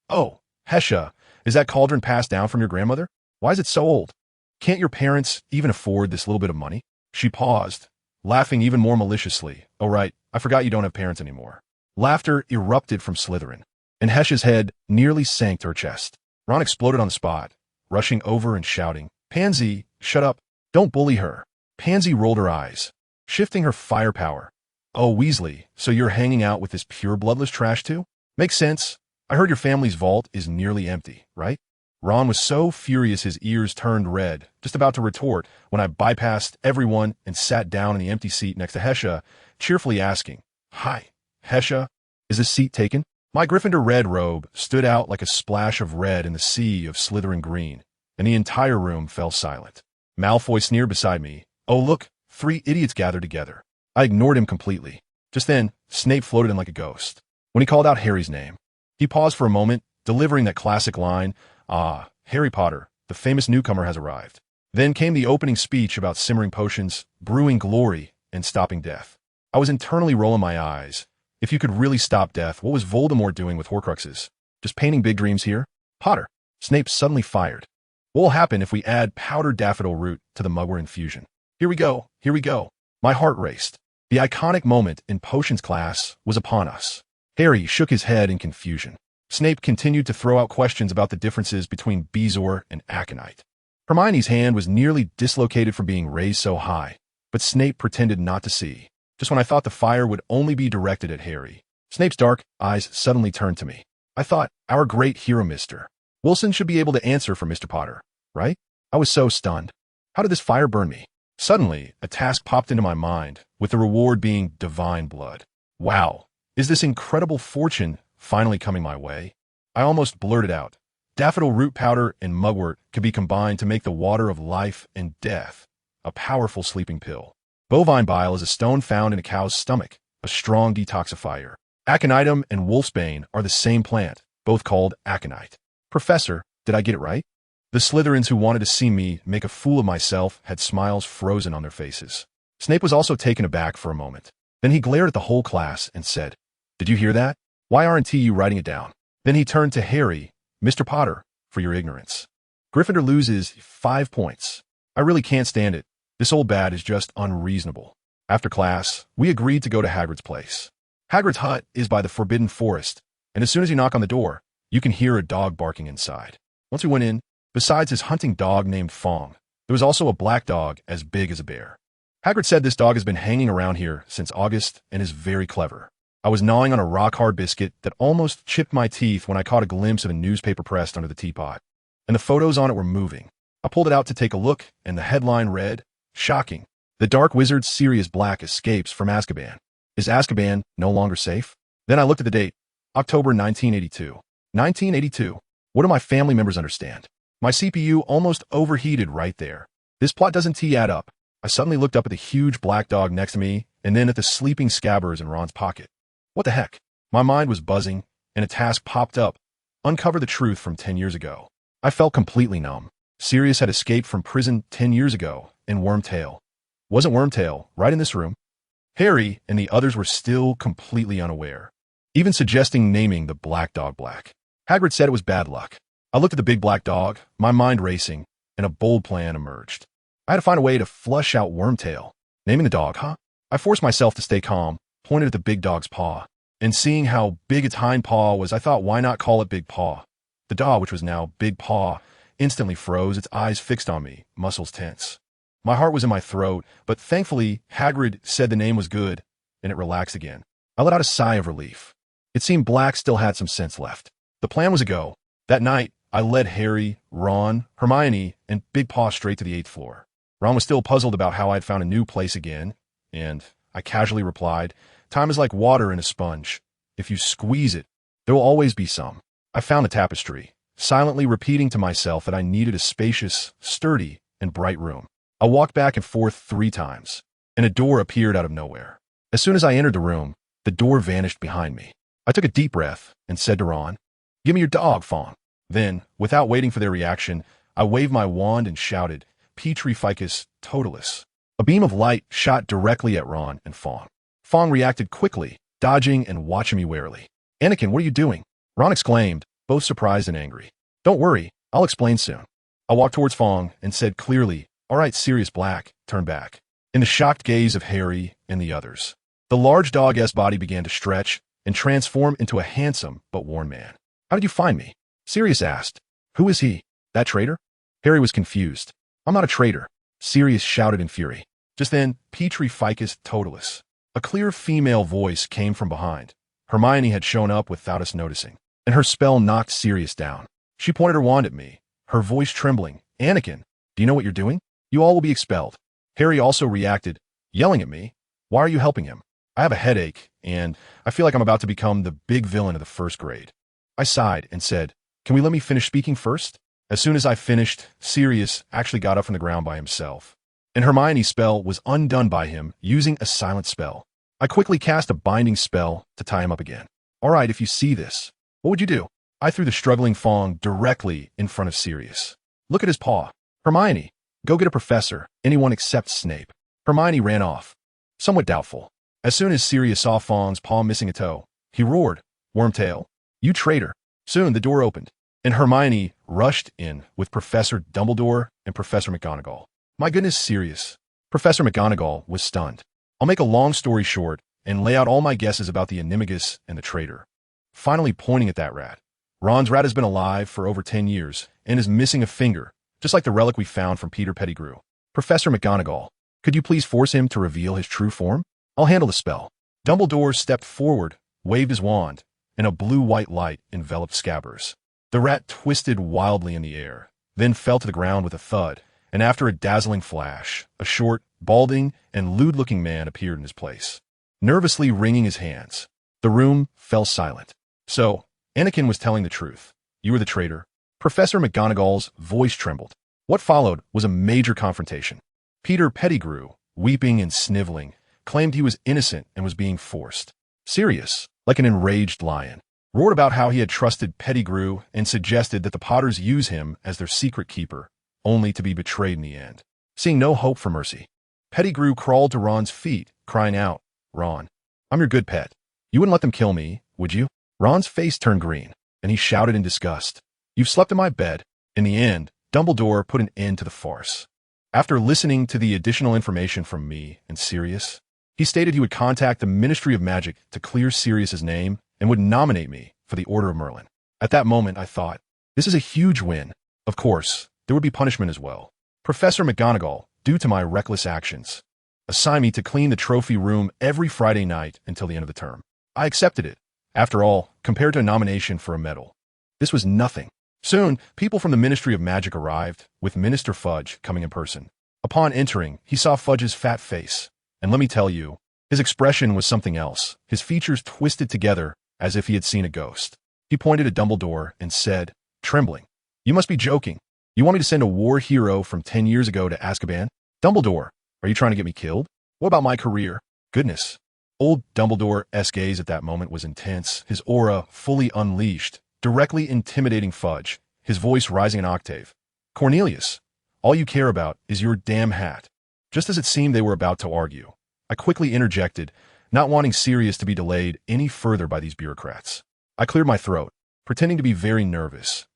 "Oh, Hesha, is that cauldron passed down from your grandmother? Why is it so old? Can't your parents even afford this little bit of money?" She paused, laughing even more maliciously. "Oh right, I forgot you don't have parents anymore." Laughter erupted from Slytherin, and Hesha's head nearly sank to her chest. Ron exploded on the spot, rushing over and shouting, "Pansy, shut up. Don't bully her." Pansy rolled her eyes, shifting her firepower. "Oh, Weasley, so you're hanging out with this pure bloodless trash too? Makes sense. I heard your family's vault is nearly empty, right?" Ron was so furious his ears turned red, just about to retort, when I bypassed everyone and sat down in the empty seat next to Hesha, cheerfully asking, "Hi, Hesha, is this seat taken?" My Gryffindor red robe stood out like a splash of red in the sea of Slytherin green, and the entire room fell silent. Malfoy sneered beside me. "Oh look, 3 idiots gathered together." I ignored him completely. Just then, Snape floated in like a ghost. When he called out Harry's name, he paused for a moment, delivering that classic line, "Ah, Harry Potter, the famous newcomer has arrived." Then came the opening speech about simmering potions, brewing glory, and stopping death. I was internally rolling my eyes. If you could really stop death, what was Voldemort doing with Horcruxes? Just painting big dreams here? Potter. Snape suddenly fired. What will happen if we add powdered daffodil root to the Mugwort infusion? Here we go, here we go. My heart raced. The iconic moment in potions class was upon us. Harry shook his head in confusion. Snape continued to throw out questions about the differences between Bezoar and Aconite. Hermione's hand was nearly dislocated from being raised so high, but Snape pretended not to see. Just when I thought the fire would only be directed at Harry, Snape's dark eyes suddenly turned to me. I thought, our great hero Mr. Wilson should be able to answer for Mr. Potter, right? I was so stunned. How did this fire burn me? Suddenly, a task popped into my mind, with the reward being divine blood. Wow, is this incredible fortune finally coming my way? I almost blurted out. Daffodil root powder and mugwort could be combined to make the water of life and death, a powerful sleeping pill. Bovine bile is a stone found in a cow's stomach, a strong detoxifier. Aconitum and wolfsbane are the same plant, both called aconite. Professor, did I get it right? The Slytherins who wanted to see me make a fool of myself had smiles frozen on their faces. Snape was also taken aback for a moment. Then he glared at the whole class and said, "Did you hear that? Why aren't you writing it down?" Then he turned to Harry, "Mr. Potter, for your ignorance. Gryffindor loses 5 points. I really can't stand it. This old bat is just unreasonable." After class, we agreed to go to Hagrid's place. Hagrid's hut is by the Forbidden Forest, and as soon as you knock on the door, you can hear a dog barking inside. Once we went in, besides his hunting dog named Fong, there was also a black dog as big as a bear. Hagrid said this dog has been hanging around here since August and is very clever. I was gnawing on a rock-hard biscuit that almost chipped my teeth when I caught a glimpse of a newspaper pressed under the teapot, and the photos on it were moving. I pulled it out to take a look, and the headline read, "Shocking. The Dark Wizard Sirius Black escapes from Azkaban. Is Azkaban no longer safe?" Then I looked at the date, October 1982. 1982. What do my family members understand? My CPU almost overheated right there. This plot doesn't add up. I suddenly looked up at the huge black dog next to me, and then at the sleeping scabbers in Ron's pocket. What the heck? My mind was buzzing, and a task popped up. Uncover the truth from 10 years ago. I felt completely numb. Sirius had escaped from prison 10 years ago, and Wormtail. Wasn't Wormtail right in this room? Harry and the others were still completely unaware, even suggesting naming the black dog Black. Hagrid said it was bad luck. I looked at the big black dog, my mind racing, and a bold plan emerged. I had to find a way to flush out Wormtail. Naming the dog, huh? I forced myself to stay calm, pointed at the big dog's paw, and seeing how big its hind paw was, I thought, why not call it Big Paw? The dog, which was now Big Paw, instantly froze, its eyes fixed on me, muscles tense. My heart was in my throat, but thankfully, Hagrid said the name was good, and it relaxed again. I let out a sigh of relief. It seemed Black still had some sense left. The plan was a go. That night, I led Harry, Ron, Hermione, and Big Paw straight to the 8th floor. Ron was still puzzled about how I'd found a new place again, and I casually replied, "Time is like water in a sponge. If you squeeze it, there will always be some." I found a tapestry, silently repeating to myself that I needed a spacious, sturdy, and bright room. I walked back and forth 3 times, and a door appeared out of nowhere. As soon as I entered the room, the door vanished behind me. I took a deep breath and said to Ron, "Give me your dog, Fong." Then, without waiting for their reaction, I waved my wand and shouted, "Petrificus totalis." A beam of light shot directly at Ron and Fong. Fong reacted quickly, dodging and watching me warily. "Anakin, what are you doing?" Ron exclaimed, both surprised and angry. "Don't worry, I'll explain soon." I walked towards Fong and said clearly, "All right, Sirius Black, turn back." In the shocked gaze of Harry and the others, the large dog's body began to stretch and transform into a handsome but worn man. "How did you find me?" Sirius asked. "Who is he? That traitor?" Harry was confused. "I'm not a traitor," Sirius shouted in fury. Just then, Petrificus totalis. A clear female voice came from behind. Hermione had shown up without us noticing, and her spell knocked Sirius down. She pointed her wand at me, her voice trembling. "Anakin, do you know what you're doing? You all will be expelled." Harry also reacted, yelling at me, "Why are you helping him? I have a headache, and I feel like I'm about to become the big villain of the 1st grade." I sighed and said, "Can we let me finish speaking first?" As soon as I finished, Sirius actually got up from the ground by himself, and Hermione's spell was undone by him using a silent spell. I quickly cast a binding spell to tie him up again. "All right, if you see this, what would you do?" I threw the struggling Fong directly in front of Sirius. "Look at his paw. Hermione, go get a professor, anyone except Snape." Hermione ran off, somewhat doubtful. As soon as Sirius saw Fong's paw missing a toe, he roared, "Wormtail, you traitor." Soon the door opened, and Hermione rushed in with Professor Dumbledore and Professor McGonagall. "My goodness, Sirius." Professor McGonagall was stunned. I'll make a long story short and lay out all my guesses about the Animagus and the traitor. Finally pointing at that rat. Ron's rat has been alive for over 10 years and is missing a finger, just like the relic we found from Peter Pettigrew. "Professor McGonagall, could you please force him to reveal his true form? I'll handle the spell." Dumbledore stepped forward, waved his wand, and a blue-white light enveloped Scabbers. The rat twisted wildly in the air, then fell to the ground with a thud, and after a dazzling flash, a short, balding, and lewd-looking man appeared in his place, nervously wringing his hands. The room fell silent. "So, Anakin was telling the truth. You were the traitor." Professor McGonagall's voice trembled. What followed was a major confrontation. Peter Pettigrew weeping and sniveling, claimed he was innocent and was being forced. Sirius, like an enraged lion, roared about how he had trusted Pettigrew and suggested that the Potters use him as their secret keeper, only to be betrayed in the end. Seeing no hope for mercy, Pettigrew crawled to Ron's feet, crying out, "Ron, I'm your good pet. You wouldn't let them kill me, would you?" Ron's face turned green, and he shouted in disgust, "You've slept in my bed." In the end, Dumbledore put an end to the farce. After listening to the additional information from me and Sirius, he stated he would contact the Ministry of Magic to clear Sirius's name and would nominate me for the Order of Merlin. At that moment, I thought, this is a huge win. Of course, there would be punishment as well. Professor McGonagall, due to my reckless actions, assigned me to clean the trophy room every Friday night until the end of the term. I accepted it. After all, compared to a nomination for a medal, this was nothing. Soon, people from the Ministry of Magic arrived, with Minister Fudge coming in person. Upon entering, he saw Fudge's fat face, and let me tell you, his expression was something else, his features twisted together as if he had seen a ghost. He pointed at Dumbledore and said, trembling, "You must be joking. You want me to send a war hero from 10 years ago to Azkaban? Dumbledore, are you trying to get me killed? What about my career?" Goodness. Old Dumbledore's gaze at that moment was intense, his aura fully unleashed, directly intimidating Fudge, his voice rising an octave. "Cornelius, all you care about is your damn hat." Just as it seemed they were about to argue, I quickly interjected, not wanting Sirius to be delayed any further by these bureaucrats. I cleared my throat, pretending to be very nervous.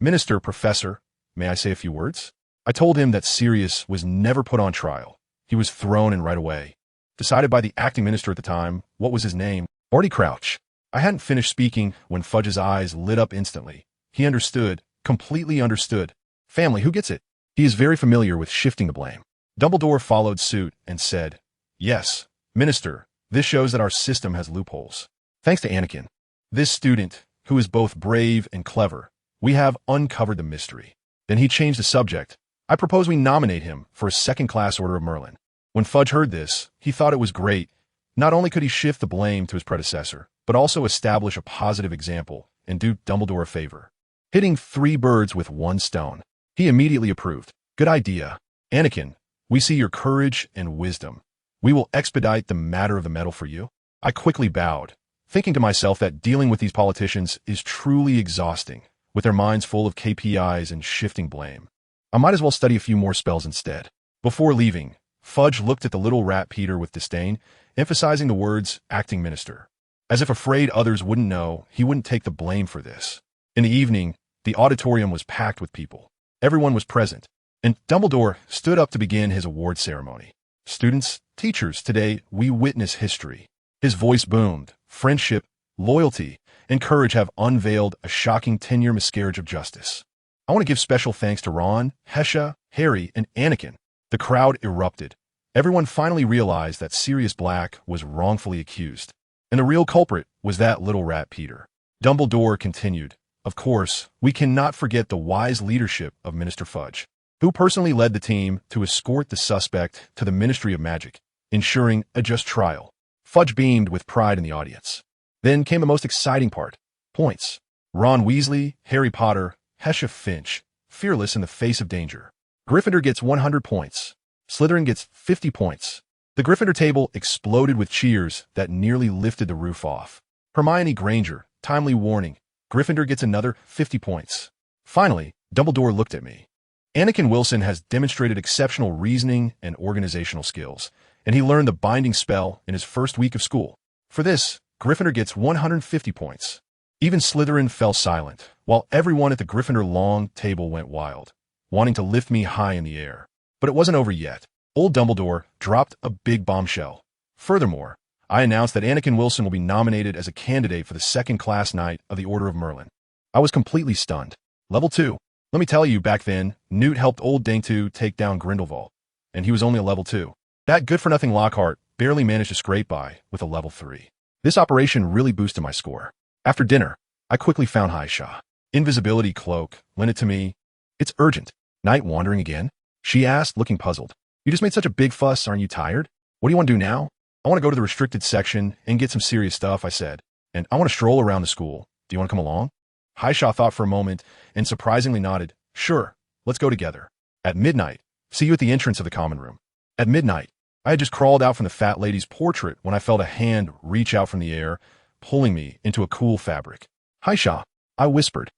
Minister, Professor, may I say a few words?" I told him that Sirius was never put on trial. He was thrown in right away. Decided by the acting minister at the time, what was his name? Barty Crouch. I hadn't finished speaking when Fudge's eyes lit up instantly. He understood, completely understood. Family, who gets it? He is very familiar with shifting the blame. Dumbledore followed suit and said, "Yes, Minister, this shows that our system has loopholes. Thanks to Anakin, this student, who is both brave and clever, we have uncovered the mystery." Then he changed the subject. "I propose we nominate him for a second-class Order of Merlin." When Fudge heard this, he thought it was great. Not only could he shift the blame to his predecessor, but also establish a positive example and do Dumbledore a favor. Hitting 3 birds with 1 stone. He immediately approved. "Good idea. Anakin, we see your courage and wisdom. We will expedite the matter of the medal for you." I quickly bowed, thinking to myself that dealing with these politicians is truly exhausting, with their minds full of KPIs and shifting blame. I might as well study a few more spells instead. Before leaving, Fudge looked at the little rat Peter with disdain, emphasizing the words acting minister. As if afraid others wouldn't know, he wouldn't take the blame for this. In the evening, the auditorium was packed with people. Everyone was present, and Dumbledore stood up to begin his award ceremony. "Students, teachers, today we witness history." His voice boomed. Friendship, loyalty, and courage have unveiled a shocking 10-year miscarriage of justice. I want to give special thanks to Ron, Hesha, Harry, and Anakin. The crowd erupted. Everyone finally realized that Sirius Black was wrongfully accused, and the real culprit was that little rat Peter. Dumbledore continued, "Of course, we cannot forget the wise leadership of Minister Fudge, who personally led the team to escort the suspect to the Ministry of Magic, ensuring a just trial." Fudge beamed with pride in the audience. Then came the most exciting part. Points. Ron Weasley, Harry Potter, Hesha Finch, fearless in the face of danger. Gryffindor gets 100 points. Slytherin gets 50 points. The Gryffindor table exploded with cheers that nearly lifted the roof off. Hermione Granger, timely warning. Gryffindor gets another 50 points. Finally, Dumbledore looked at me. "Anakin Wilson has demonstrated exceptional reasoning and organizational skills, and he learned the binding spell in his first week of school. For this, Gryffindor gets 150 points. Even Slytherin fell silent, while everyone at the Gryffindor long table went wild, wanting to lift me high in the air. But it wasn't over yet. Old Dumbledore dropped a big bombshell. Furthermore, I announced that Anakin Wilson will be nominated as a candidate for the second-class knight of the Order of Merlin. I was completely stunned. Level 2. Let me tell you, back then, Newt helped old Danktu take down Grindelwald, and he was only a level 2. That good-for-nothing Lockhart barely managed to scrape by with a level 3. This operation really boosted my score. After dinner, I quickly found Haisha. Invisibility cloak, lent it to me. "It's urgent. Night wandering again?" she asked, looking puzzled. "You just made such a big fuss, aren't you tired? What do you want to do now?" "I want to go to the restricted section and get some serious stuff," I said. "And I want to stroll around the school. Do you want to come along?" Haisha thought for a moment and surprisingly nodded. "Sure, let's go together. At midnight, see you at the entrance of the common room." At midnight, I had just crawled out from the fat lady's portrait when I felt a hand reach out from the air, pulling me into a cool fabric. "Hi, Shah," I whispered.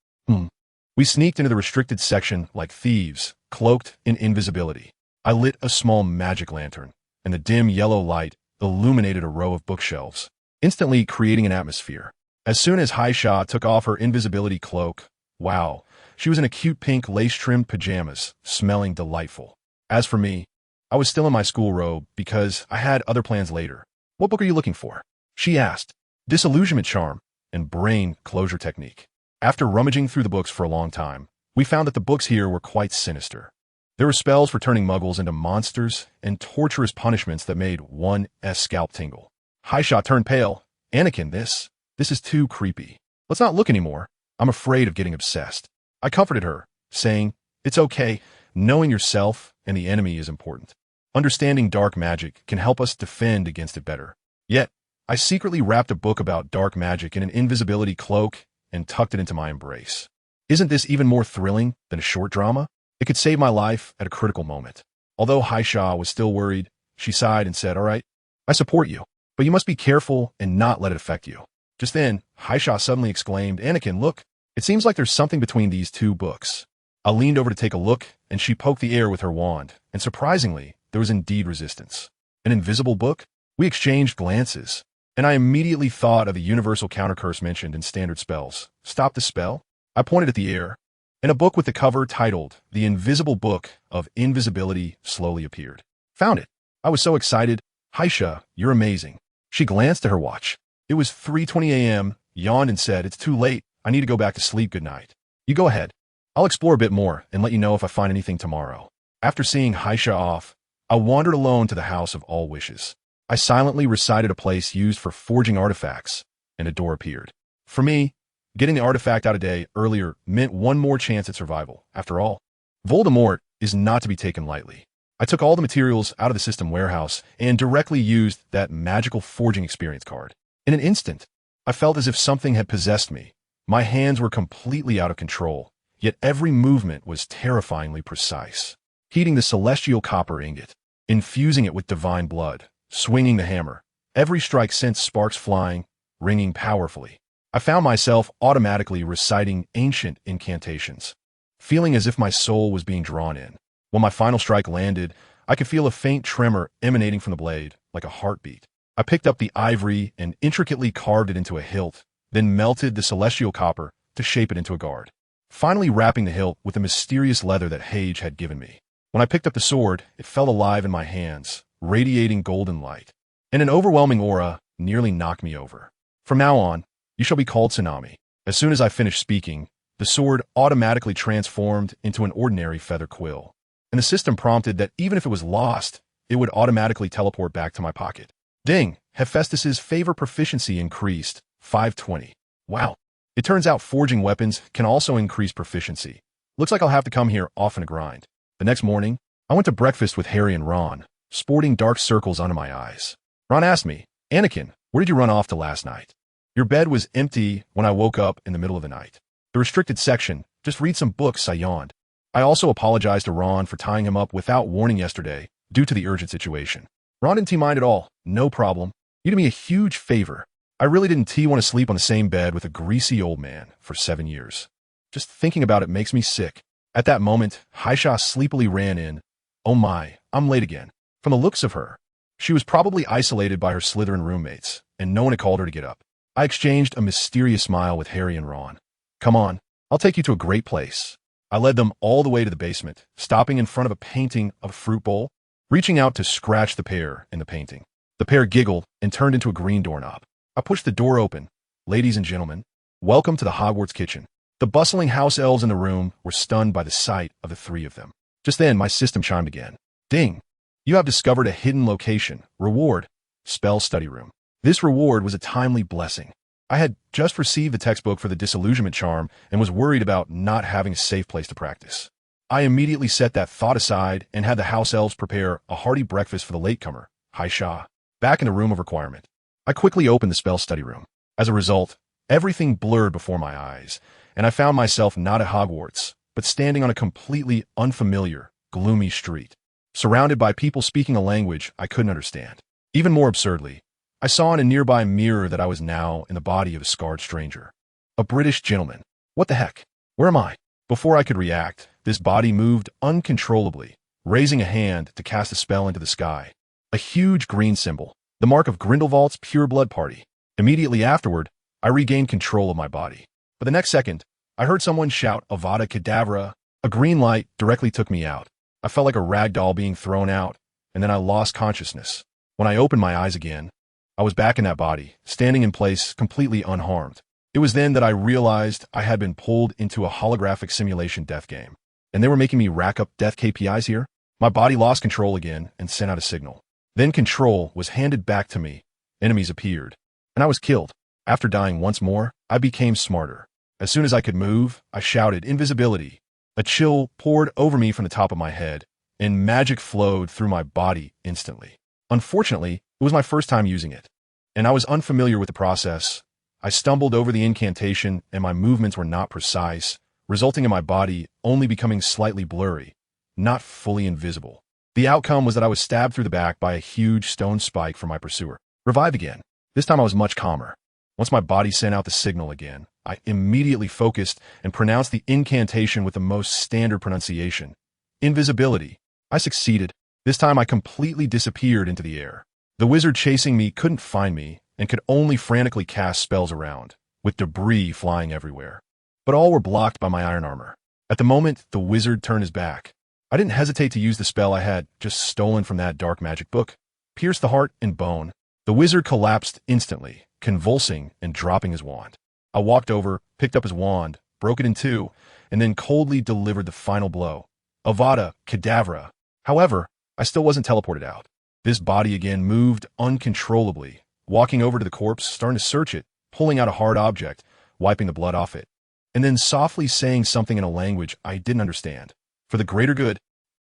We sneaked into the restricted section like thieves, cloaked in invisibility. I lit a small magic lantern, and the dim yellow light illuminated a row of bookshelves, instantly creating an atmosphere. As soon as Haisha took off her invisibility cloak, wow, she was in a cute pink lace-trimmed pajamas, smelling delightful. As for me, I was still in my school robe because I had other plans later. "What book are you looking for?" she asked. "Disillusionment Charm and Brain Closure Technique." After rummaging through the books for a long time, we found that the books here were quite sinister. There were spells for turning muggles into monsters and torturous punishments that made one's scalp tingle. Haisha turned pale. "Anakin, this is too creepy. Let's not look anymore. I'm afraid of getting obsessed." I comforted her, saying, "It's okay. Knowing yourself and the enemy is important. Understanding dark magic can help us defend against it better." Yet, I secretly wrapped a book about dark magic in an invisibility cloak and tucked it into my embrace. Isn't this even more thrilling than a short drama? It could save my life at a critical moment. Although Haisha was still worried, she sighed and said, "All right, I support you, but you must be careful and not let it affect you." Just then, Haisha suddenly exclaimed, "Anakin, look, it seems like there's something between these two books." I leaned over to take a look, and she poked the air with her wand, and surprisingly, there was indeed resistance. An invisible book? We exchanged glances, and I immediately thought of the universal countercurse mentioned in standard spells. "Stop the spell?" I pointed at the air, and a book with the cover titled The Invisible Book of Invisibility slowly appeared. "Found it." I was so excited. "Haisha, you're amazing." She glanced at her watch. It was 3:20 a.m., yawned and said, "It's too late. I need to go back to sleep. Good night." "You go ahead. I'll explore a bit more and let you know if I find anything tomorrow." After seeing Haisha off, I wandered alone to the House of All Wishes. I silently recited a place used for forging artifacts, and a door appeared. For me, getting the artifact out a day earlier meant one more chance at survival. After all, Voldemort is not to be taken lightly. I took all the materials out of the system warehouse and directly used that magical forging experience card. In an instant, I felt as if something had possessed me. My hands were completely out of control, yet every movement was terrifyingly precise. Heating the celestial copper ingot, infusing it with divine blood, swinging the hammer. Every strike sent sparks flying, ringing powerfully. I found myself automatically reciting ancient incantations, feeling as if my soul was being drawn in. When my final strike landed, I could feel a faint tremor emanating from the blade, like a heartbeat. I picked up the ivory and intricately carved it into a hilt, then melted the celestial copper to shape it into a guard, finally wrapping the hilt with the mysterious leather that Hage had given me. When I picked up the sword, it felt alive in my hands, radiating golden light, and an overwhelming aura nearly knocked me over. "From now on, you shall be called Tsunami." As soon as I finished speaking, the sword automatically transformed into an ordinary feather quill, and the system prompted that even if it was lost, it would automatically teleport back to my pocket. Ding! Hephaestus's favor proficiency increased, 520. Wow. It turns out forging weapons can also increase proficiency. Looks like I'll have to come here often to grind. The next morning, I went to breakfast with Harry and Ron, sporting dark circles under my eyes. Ron asked me, "Anakin, where did you run off to last night? Your bed was empty when I woke up in the middle of the night." "The restricted section. Just read some books," I yawned. I also apologized to Ron for tying him up without warning yesterday due to the urgent situation. Ron didn't mind at all. "No problem. You did me a huge favor. I really didn't want to sleep on the same bed with a greasy old man for 7 years. Just thinking about it makes me sick." At that moment, Haisha sleepily ran in. "Oh my, I'm late again." From the looks of her, she was probably isolated by her Slytherin roommates, and no one had called her to get up. I exchanged a mysterious smile with Harry and Ron. "Come on, I'll take you to a great place." I led them all the way to the basement, stopping in front of a painting of a fruit bowl, reaching out to scratch the pear in the painting. The pear giggled and turned into a green doorknob. I pushed the door open. "Ladies and gentlemen, welcome to the Hogwarts kitchen." The bustling house elves in the room were stunned by the sight of the three of them. Just then, my system chimed again. "Ding! You have discovered a hidden location. Reward. Spell study room." This reward was a timely blessing. I had just received the textbook for the disillusionment charm and was worried about not having a safe place to practice. I immediately set that thought aside and had the house elves prepare a hearty breakfast for the latecomer, Haisha. Back in the room of requirement, I quickly opened the spell study room. As a result, everything blurred before my eyes, and I found myself not at Hogwarts, but standing on a completely unfamiliar, gloomy street. surrounded by people speaking a language I couldn't understand. Even more absurdly, I saw in a nearby mirror that I was now in the body of a scarred stranger. A British gentleman. What the heck? Where am I? Before I could react, this body moved uncontrollably, raising a hand to cast a spell into the sky. A huge green symbol, the mark of Grindelwald's pure blood party. Immediately afterward, I regained control of my body. But the next second, I heard someone shout, Avada Kedavra. A green light directly took me out. I felt like a rag doll being thrown out, and then I lost consciousness. When I opened my eyes again, I was back in that body, standing in place, completely unharmed. It was then that I realized I had been pulled into a holographic simulation death game, and they were making me rack up death KPIs here. My body lost control again and sent out a signal. Then control was handed back to me. Enemies appeared, and I was killed. After dying once more, I became smarter. As soon as I could move, I shouted, invisibility. A chill poured over me from the top of my head, and magic flowed through my body instantly. Unfortunately, it was my first time using it, and I was unfamiliar with the process. I stumbled over the incantation, and my movements were not precise, resulting in my body only becoming slightly blurry, not fully invisible. The outcome was that I was stabbed through the back by a huge stone spike from my pursuer. Revive again. This time I was much calmer. Once my body sent out the signal again, I immediately focused and pronounced the incantation with the most standard pronunciation. Invisibility. I succeeded. This time I completely disappeared into the air. The wizard chasing me couldn't find me and could only frantically cast spells around, with debris flying everywhere. But all were blocked by my iron armor. At the moment, the wizard turned his back. I didn't hesitate to use the spell I had just stolen from that dark magic book. Pierce the heart and bone. The wizard collapsed instantly, convulsing and dropping his wand. I walked over, picked up his wand, broke it in two, and then coldly delivered the final blow. Avada Kedavra. However, I still wasn't teleported out. This body again moved uncontrollably, walking over to the corpse, starting to search it, pulling out a hard object, wiping the blood off it, and then softly saying something in a language I didn't understand. For the greater good.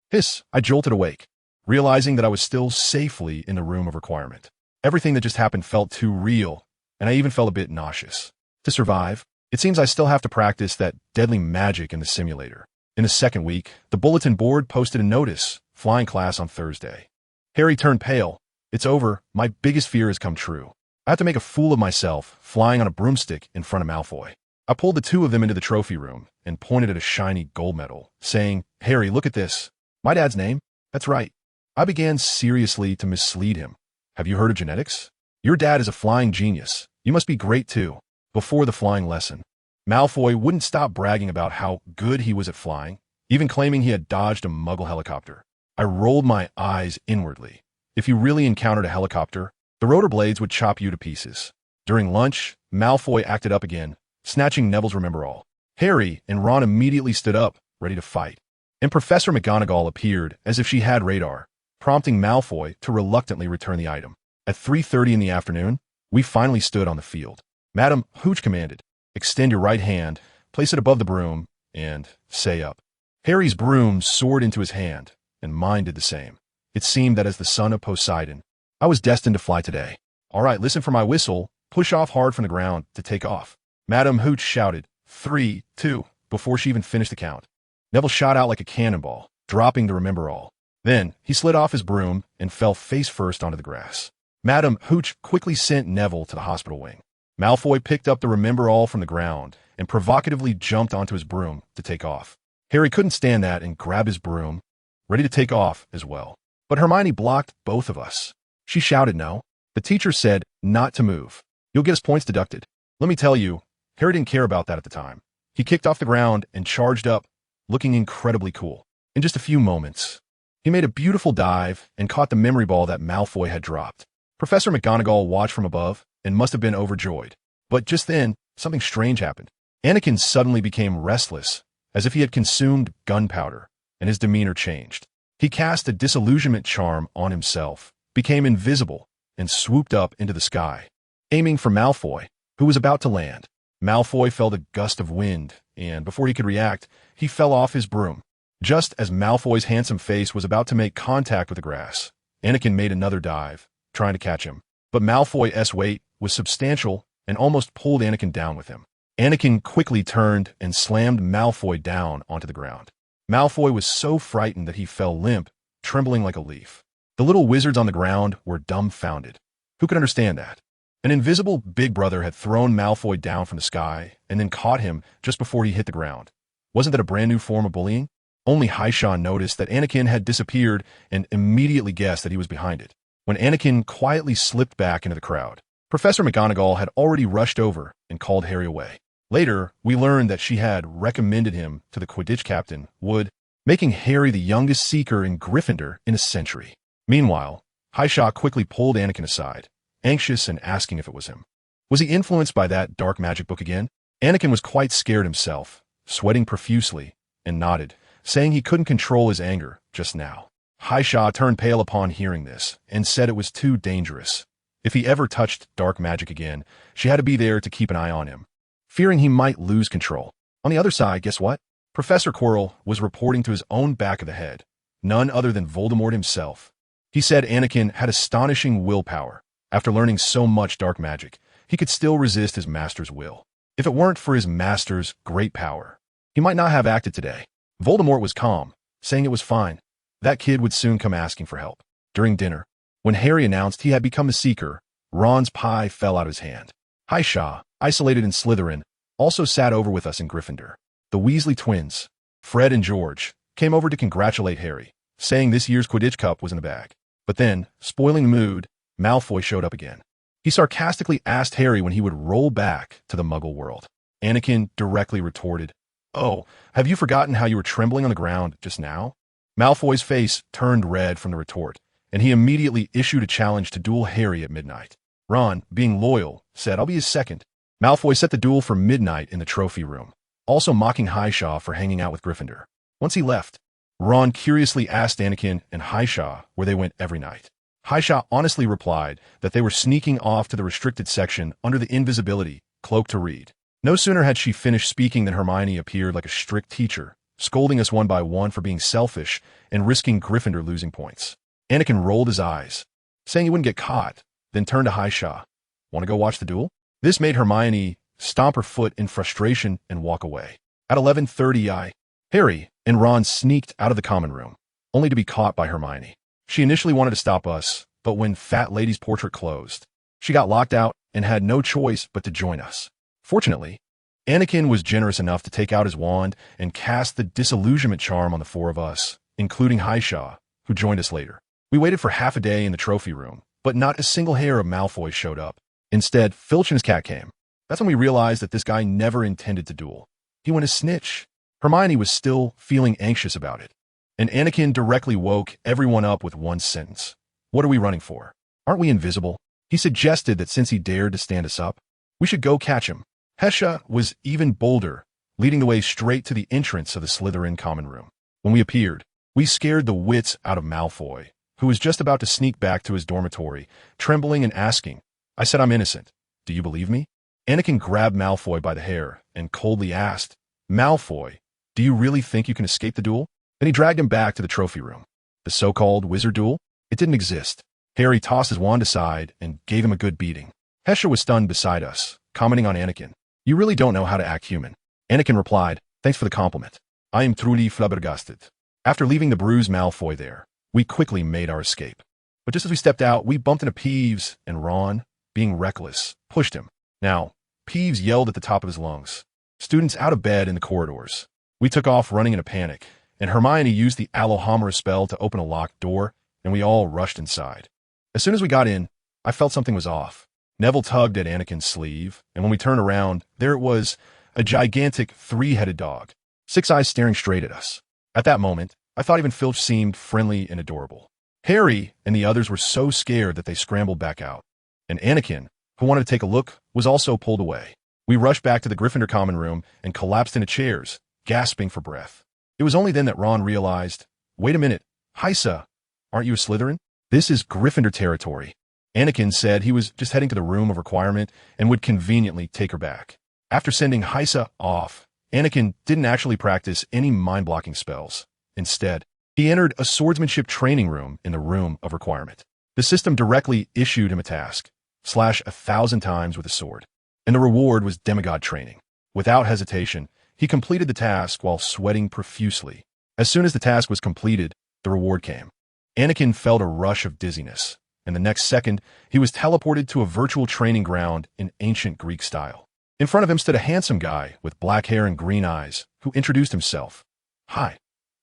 Hiss, I jolted awake, realizing that I was still safely in the room of requirement. Everything that just happened felt too real, and I even felt a bit nauseous. To survive, it seems I still have to practice that deadly magic in the simulator. In the second week, the bulletin board posted a notice, flying class on Thursday. Harry turned pale. It's over. My biggest fear has come true. I have to make a fool of myself, flying on a broomstick in front of Malfoy. I pulled the two of them into the trophy room and pointed at a shiny gold medal, saying, Harry, look at this. My dad's name? That's right. I began seriously to mislead him. Have you heard of genetics? Your dad is a flying genius. You must be great too. Before the flying lesson, Malfoy wouldn't stop bragging about how good he was at flying, even claiming he had dodged a Muggle helicopter. I rolled my eyes inwardly. If you really encountered a helicopter, the rotor blades would chop you to pieces. During lunch, Malfoy acted up again, snatching Neville's Remember All. Harry and Ron immediately stood up, ready to fight. And Professor McGonagall appeared as if she had radar, prompting Malfoy to reluctantly return the item. At 3:30 in the afternoon, we finally stood on the field. Madam Hooch commanded, extend your right hand, place it above the broom, and say up. Harry's broom soared into his hand, and mine did the same. It seemed that as the son of Poseidon, I was destined to fly today. All right, listen for my whistle, push off hard from the ground to take off. Madam Hooch shouted, 3, 2, before she even finished the count. Neville shot out like a cannonball, dropping the Remember All. Then, he slid off his broom and fell face first onto the grass. Madam Hooch quickly sent Neville to the hospital wing. Malfoy picked up the Remember All from the ground and provocatively jumped onto his broom to take off. Harry couldn't stand that and grabbed his broom, ready to take off as well. But Hermione blocked both of us. She shouted no. The teacher said not to move. You'll get us points deducted. Let me tell you, Harry didn't care about that at the time. He kicked off the ground and charged up, looking incredibly cool. In just a few moments, he made a beautiful dive and caught the memory ball that Malfoy had dropped. Professor McGonagall watched from above and must have been overjoyed. But just then, something strange happened. Anakin suddenly became restless, as if he had consumed gunpowder, and his demeanor changed. He cast a disillusionment charm on himself, became invisible, and swooped up into the sky, aiming for Malfoy, who was about to land. Malfoy felt a gust of wind, and before he could react, he fell off his broom. Just as Malfoy's handsome face was about to make contact with the grass, Anakin made another dive, trying to catch him. But Malfoy's weight was substantial and almost pulled Anakin down with him. Anakin quickly turned and slammed Malfoy down onto the ground. Malfoy was so frightened that he fell limp trembling like a leaf. The little wizards on the ground were dumbfounded. Who could understand that? An invisible big brother had thrown Malfoy down from the sky and then caught him just before he hit the ground. Wasn't that a brand new form of bullying? Only Haishan noticed that Anakin had disappeared and immediately guessed that he was behind it. When Anakin quietly slipped back into the crowd, Professor McGonagall had already rushed over and called Harry away. Later, we learned that she had recommended him to the Quidditch captain, Wood, making Harry the youngest Seeker in Gryffindor in a century. Meanwhile, Haisha quickly pulled Anakin aside, anxious and asking if it was him. Was he influenced by that dark magic book again? Anakin was quite scared himself, sweating profusely, and nodded, saying he couldn't control his anger just now. Haisha turned pale upon hearing this, and said it was too dangerous. If he ever touched dark magic again, she had to be there to keep an eye on him, fearing he might lose control. On the other side, guess what? Professor Quirrell was reporting to his own back of the head, none other than Voldemort himself. He said Anakin had astonishing willpower. After learning so much dark magic, he could still resist his master's will. If it weren't for his master's great power, he might not have acted today. Voldemort was calm, saying it was fine. That kid would soon come asking for help. During dinner, when Harry announced he had become a Seeker, Ron's pie fell out of his hand. Haisha, isolated in Slytherin, also sat over with us in Gryffindor. The Weasley twins, Fred and George, came over to congratulate Harry, saying this year's Quidditch Cup was in the bag. But then, spoiling the mood, Malfoy showed up again. He sarcastically asked Harry when he would roll back to the Muggle world. Anakin directly retorted, "Oh, have you forgotten how you were trembling on the ground just now?" Malfoy's face turned red from the retort, and he immediately issued a challenge to duel Harry at midnight. Ron, being loyal, said, "I'll be his second." Malfoy set the duel for midnight in the trophy room, also mocking Haisha for hanging out with Gryffindor. Once he left, Ron curiously asked Anakin and Haisha where they went every night. Haisha honestly replied that they were sneaking off to the restricted section under the invisibility cloak to read. No sooner had she finished speaking than Hermione appeared like a strict teacher, scolding us one by one for being selfish and risking Gryffindor losing points. Anakin rolled his eyes, saying he wouldn't get caught, then turned to Haisha. "Want to go watch the duel?" This made Hermione stomp her foot in frustration and walk away. At 11:30, Harry and Ron sneaked out of the common room, only to be caught by Hermione. She initially wanted to stop us, but when Fat Lady's portrait closed, she got locked out and had no choice but to join us. Fortunately, Anakin was generous enough to take out his wand and cast the disillusionment charm on the four of us, including Haisha, who joined us later. We waited for half a day in the trophy room, but not a single hair of Malfoy showed up. Instead, Filch and his cat came. That's when we realized that this guy never intended to duel. He went a snitch. Hermione was still feeling anxious about it, and Anakin directly woke everyone up with one sentence. "What are we running for? Aren't we invisible?" He suggested that since he dared to stand us up, we should go catch him. Hesha was even bolder, leading the way straight to the entrance of the Slytherin common room. When we appeared, we scared the wits out of Malfoy, who was just about to sneak back to his dormitory, trembling and asking, "I said I'm innocent. Do you believe me?" Anakin grabbed Malfoy by the hair and coldly asked, "Malfoy, do you really think you can escape the duel?" Then he dragged him back to the trophy room. The so-called wizard duel? It didn't exist. Harry tossed his wand aside and gave him a good beating. Hesha was stunned beside us, commenting on Anakin. "You really don't know how to act human." Anakin replied, "Thanks for the compliment. I am truly flabbergasted." After leaving the bruised Malfoy there, we quickly made our escape. But just as we stepped out, we bumped into Peeves, and Ron, being reckless, pushed him. Now, Peeves yelled at the top of his lungs. Students out of bed in the corridors. We took off running in a panic, and Hermione used the Alohomora spell to open a locked door, and we all rushed inside. As soon as we got in, I felt something was off. Neville tugged at Anakin's sleeve, and when we turned around, there it was, a gigantic three-headed dog, 6 eyes staring straight at us. At that moment, I thought even Filch seemed friendly and adorable. Harry and the others were so scared that they scrambled back out, and Anakin, who wanted to take a look, was also pulled away. We rushed back to the Gryffindor common room and collapsed into chairs, gasping for breath. It was only then that Ron realized, "Wait a minute, Haisha, aren't you a Slytherin? This is Gryffindor territory." Anakin said he was just heading to the room of requirement and would conveniently take her back. After sending Haisha off, Anakin didn't actually practice any mind-blocking spells. Instead, he entered a swordsmanship training room in the room of requirement. The system directly issued him a task: slash 1,000 times with a sword. And the reward was demigod training. Without hesitation, he completed the task while sweating profusely. As soon as the task was completed, the reward came. Anakin felt a rush of dizziness, and the next second, he was teleported to a virtual training ground in ancient Greek style. In front of him stood a handsome guy with black hair and green eyes, who introduced himself. "Hi,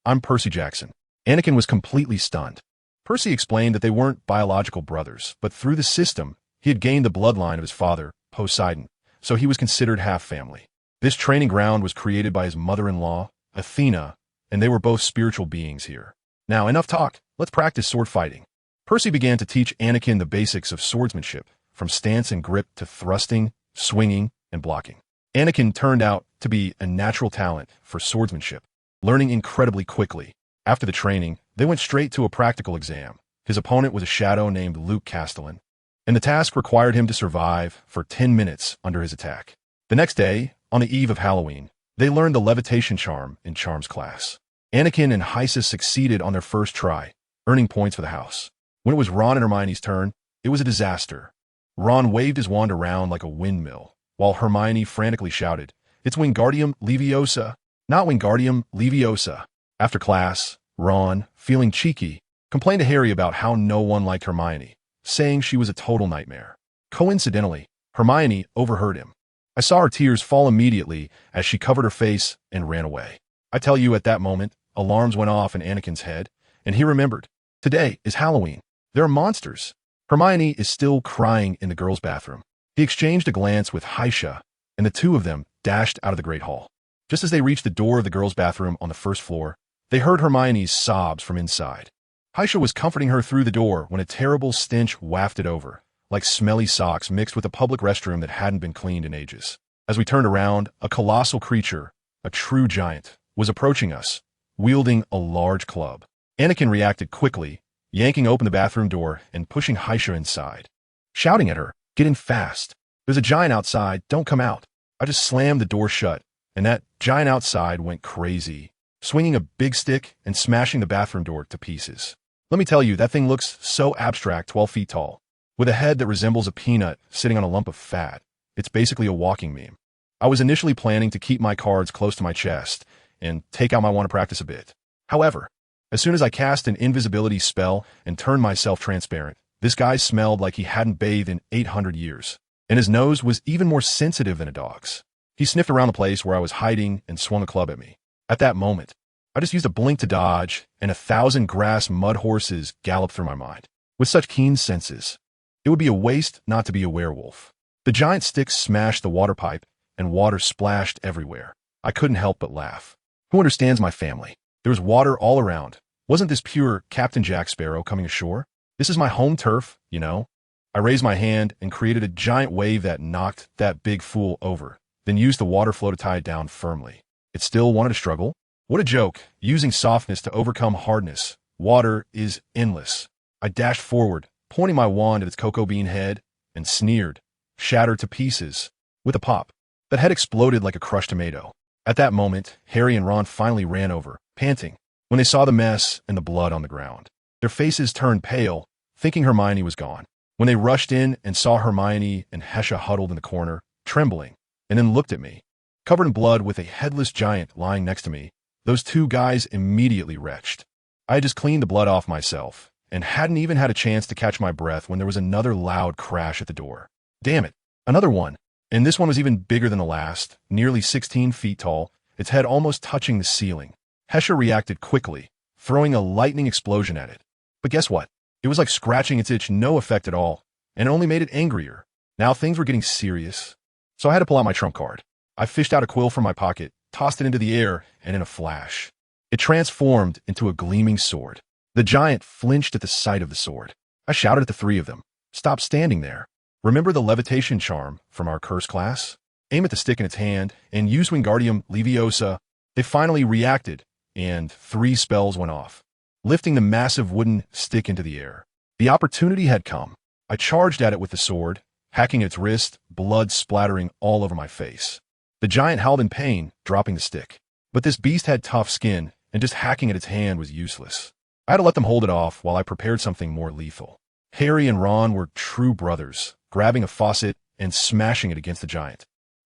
I'm Percy Jackson." Anakin was completely stunned. Percy explained that they weren't biological brothers, but through the system, he had gained the bloodline of his father, Poseidon, so he was considered half-family. This training ground was created by his mother-in-law, Athena, and they were both spiritual beings here. Now, enough talk. Let's practice sword fighting. Percy began to teach Anakin the basics of swordsmanship, from stance and grip to thrusting, swinging, and blocking. Anakin turned out to be a natural talent for swordsmanship, learning incredibly quickly. After the training, they went straight to a practical exam. His opponent was a shadow named Luke Castellan, and the task required him to survive for 10 minutes under his attack. The next day, on the eve of Halloween, they learned the levitation charm in Charms class. Anakin and Hysus succeeded on their first try, earning points for the house. When it was Ron and Hermione's turn, it was a disaster. Ron waved his wand around like a windmill, while Hermione frantically shouted, "It's Wingardium Leviosa, not Wingardium Leviosa." After class, Ron, feeling cheeky, complained to Harry about how no one liked Hermione, saying she was a total nightmare. Coincidentally, Hermione overheard him. I saw her tears fall immediately as she covered her face and ran away. I tell you, at that moment, alarms went off in Anakin's head, and he remembered. Today is Halloween. There are monsters. Hermione is still crying in the girls' bathroom. He exchanged a glance with Hysia, and the two of them dashed out of the Great Hall. Just as they reached the door of the girls' bathroom on the first floor, they heard Hermione's sobs from inside. Hysia was comforting her through the door when a terrible stench wafted over, like smelly socks mixed with a public restroom that hadn't been cleaned in ages. As we turned around, a colossal creature, a true giant, was approaching us, wielding a large club. Anakin reacted quickly, yanking open the bathroom door and pushing Hysia inside, shouting at her, "Get in fast. There's a giant outside, don't come out." I just slammed the door shut, and that giant outside went crazy, swinging a big stick and smashing the bathroom door to pieces. Let me tell you, that thing looks so abstract, 12 feet tall, with a head that resembles a peanut sitting on a lump of fat. It's basically a walking meme. I was initially planning to keep my cards close to my chest and take out my wand to practice a bit. However, as soon as I cast an invisibility spell and turned myself transparent, this guy smelled like he hadn't bathed in 800 years, and his nose was even more sensitive than a dog's. He sniffed around the place where I was hiding and swung a club at me. At that moment, I just used a blink to dodge, and 1,000 grass mud horses galloped through my mind. With such keen senses, it would be a waste not to be a werewolf. The giant stick smashed the water pipe, and water splashed everywhere. I couldn't help but laugh. Who understands my family? There was water all around. Wasn't this pure Captain Jack Sparrow coming ashore? This is my home turf, you know? I raised my hand and created a giant wave that knocked that big fool over, then used the water flow to tie it down firmly. It still wanted to struggle. What a joke, using softness to overcome hardness. Water is endless. I dashed forward, pointing my wand at its cocoa bean head, and sneered, shattered to pieces. With a pop, that head exploded like a crushed tomato. At that moment, Harry and Ron finally ran over, panting, when they saw the mess and the blood on the ground. Their faces turned pale, thinking Hermione was gone. When they rushed in and saw Hermione and Hesha huddled in the corner, trembling, and then looked at me, covered in blood with a headless giant lying next to me, those two guys immediately retched. I had just cleaned the blood off myself, and hadn't even had a chance to catch my breath when there was another loud crash at the door. Damn it, another one. And this one was even bigger than the last, nearly 16 feet tall, its head almost touching the ceiling. Hesha reacted quickly, throwing a lightning explosion at it. But guess what? It was like scratching its itch, no effect at all, and it only made it angrier. Now things were getting serious. So I had to pull out my trump card. I fished out a quill from my pocket, tossed it into the air, and in a flash, it transformed into a gleaming sword. The giant flinched at the sight of the sword. I shouted at the three of them, "Stop standing there. Remember the levitation charm from our curse class? Aim at the stick in its hand and use Wingardium Leviosa." They finally reacted, and 3 spells went off, lifting the massive wooden stick into the air. The opportunity had come. I charged at it with the sword, hacking its wrist, blood splattering all over my face. The giant howled in pain, dropping the stick. But this beast had tough skin, and just hacking at its hand was useless. I had to let them hold it off while I prepared something more lethal. Harry and Ron were true brothers, grabbing a faucet and smashing it against the giant,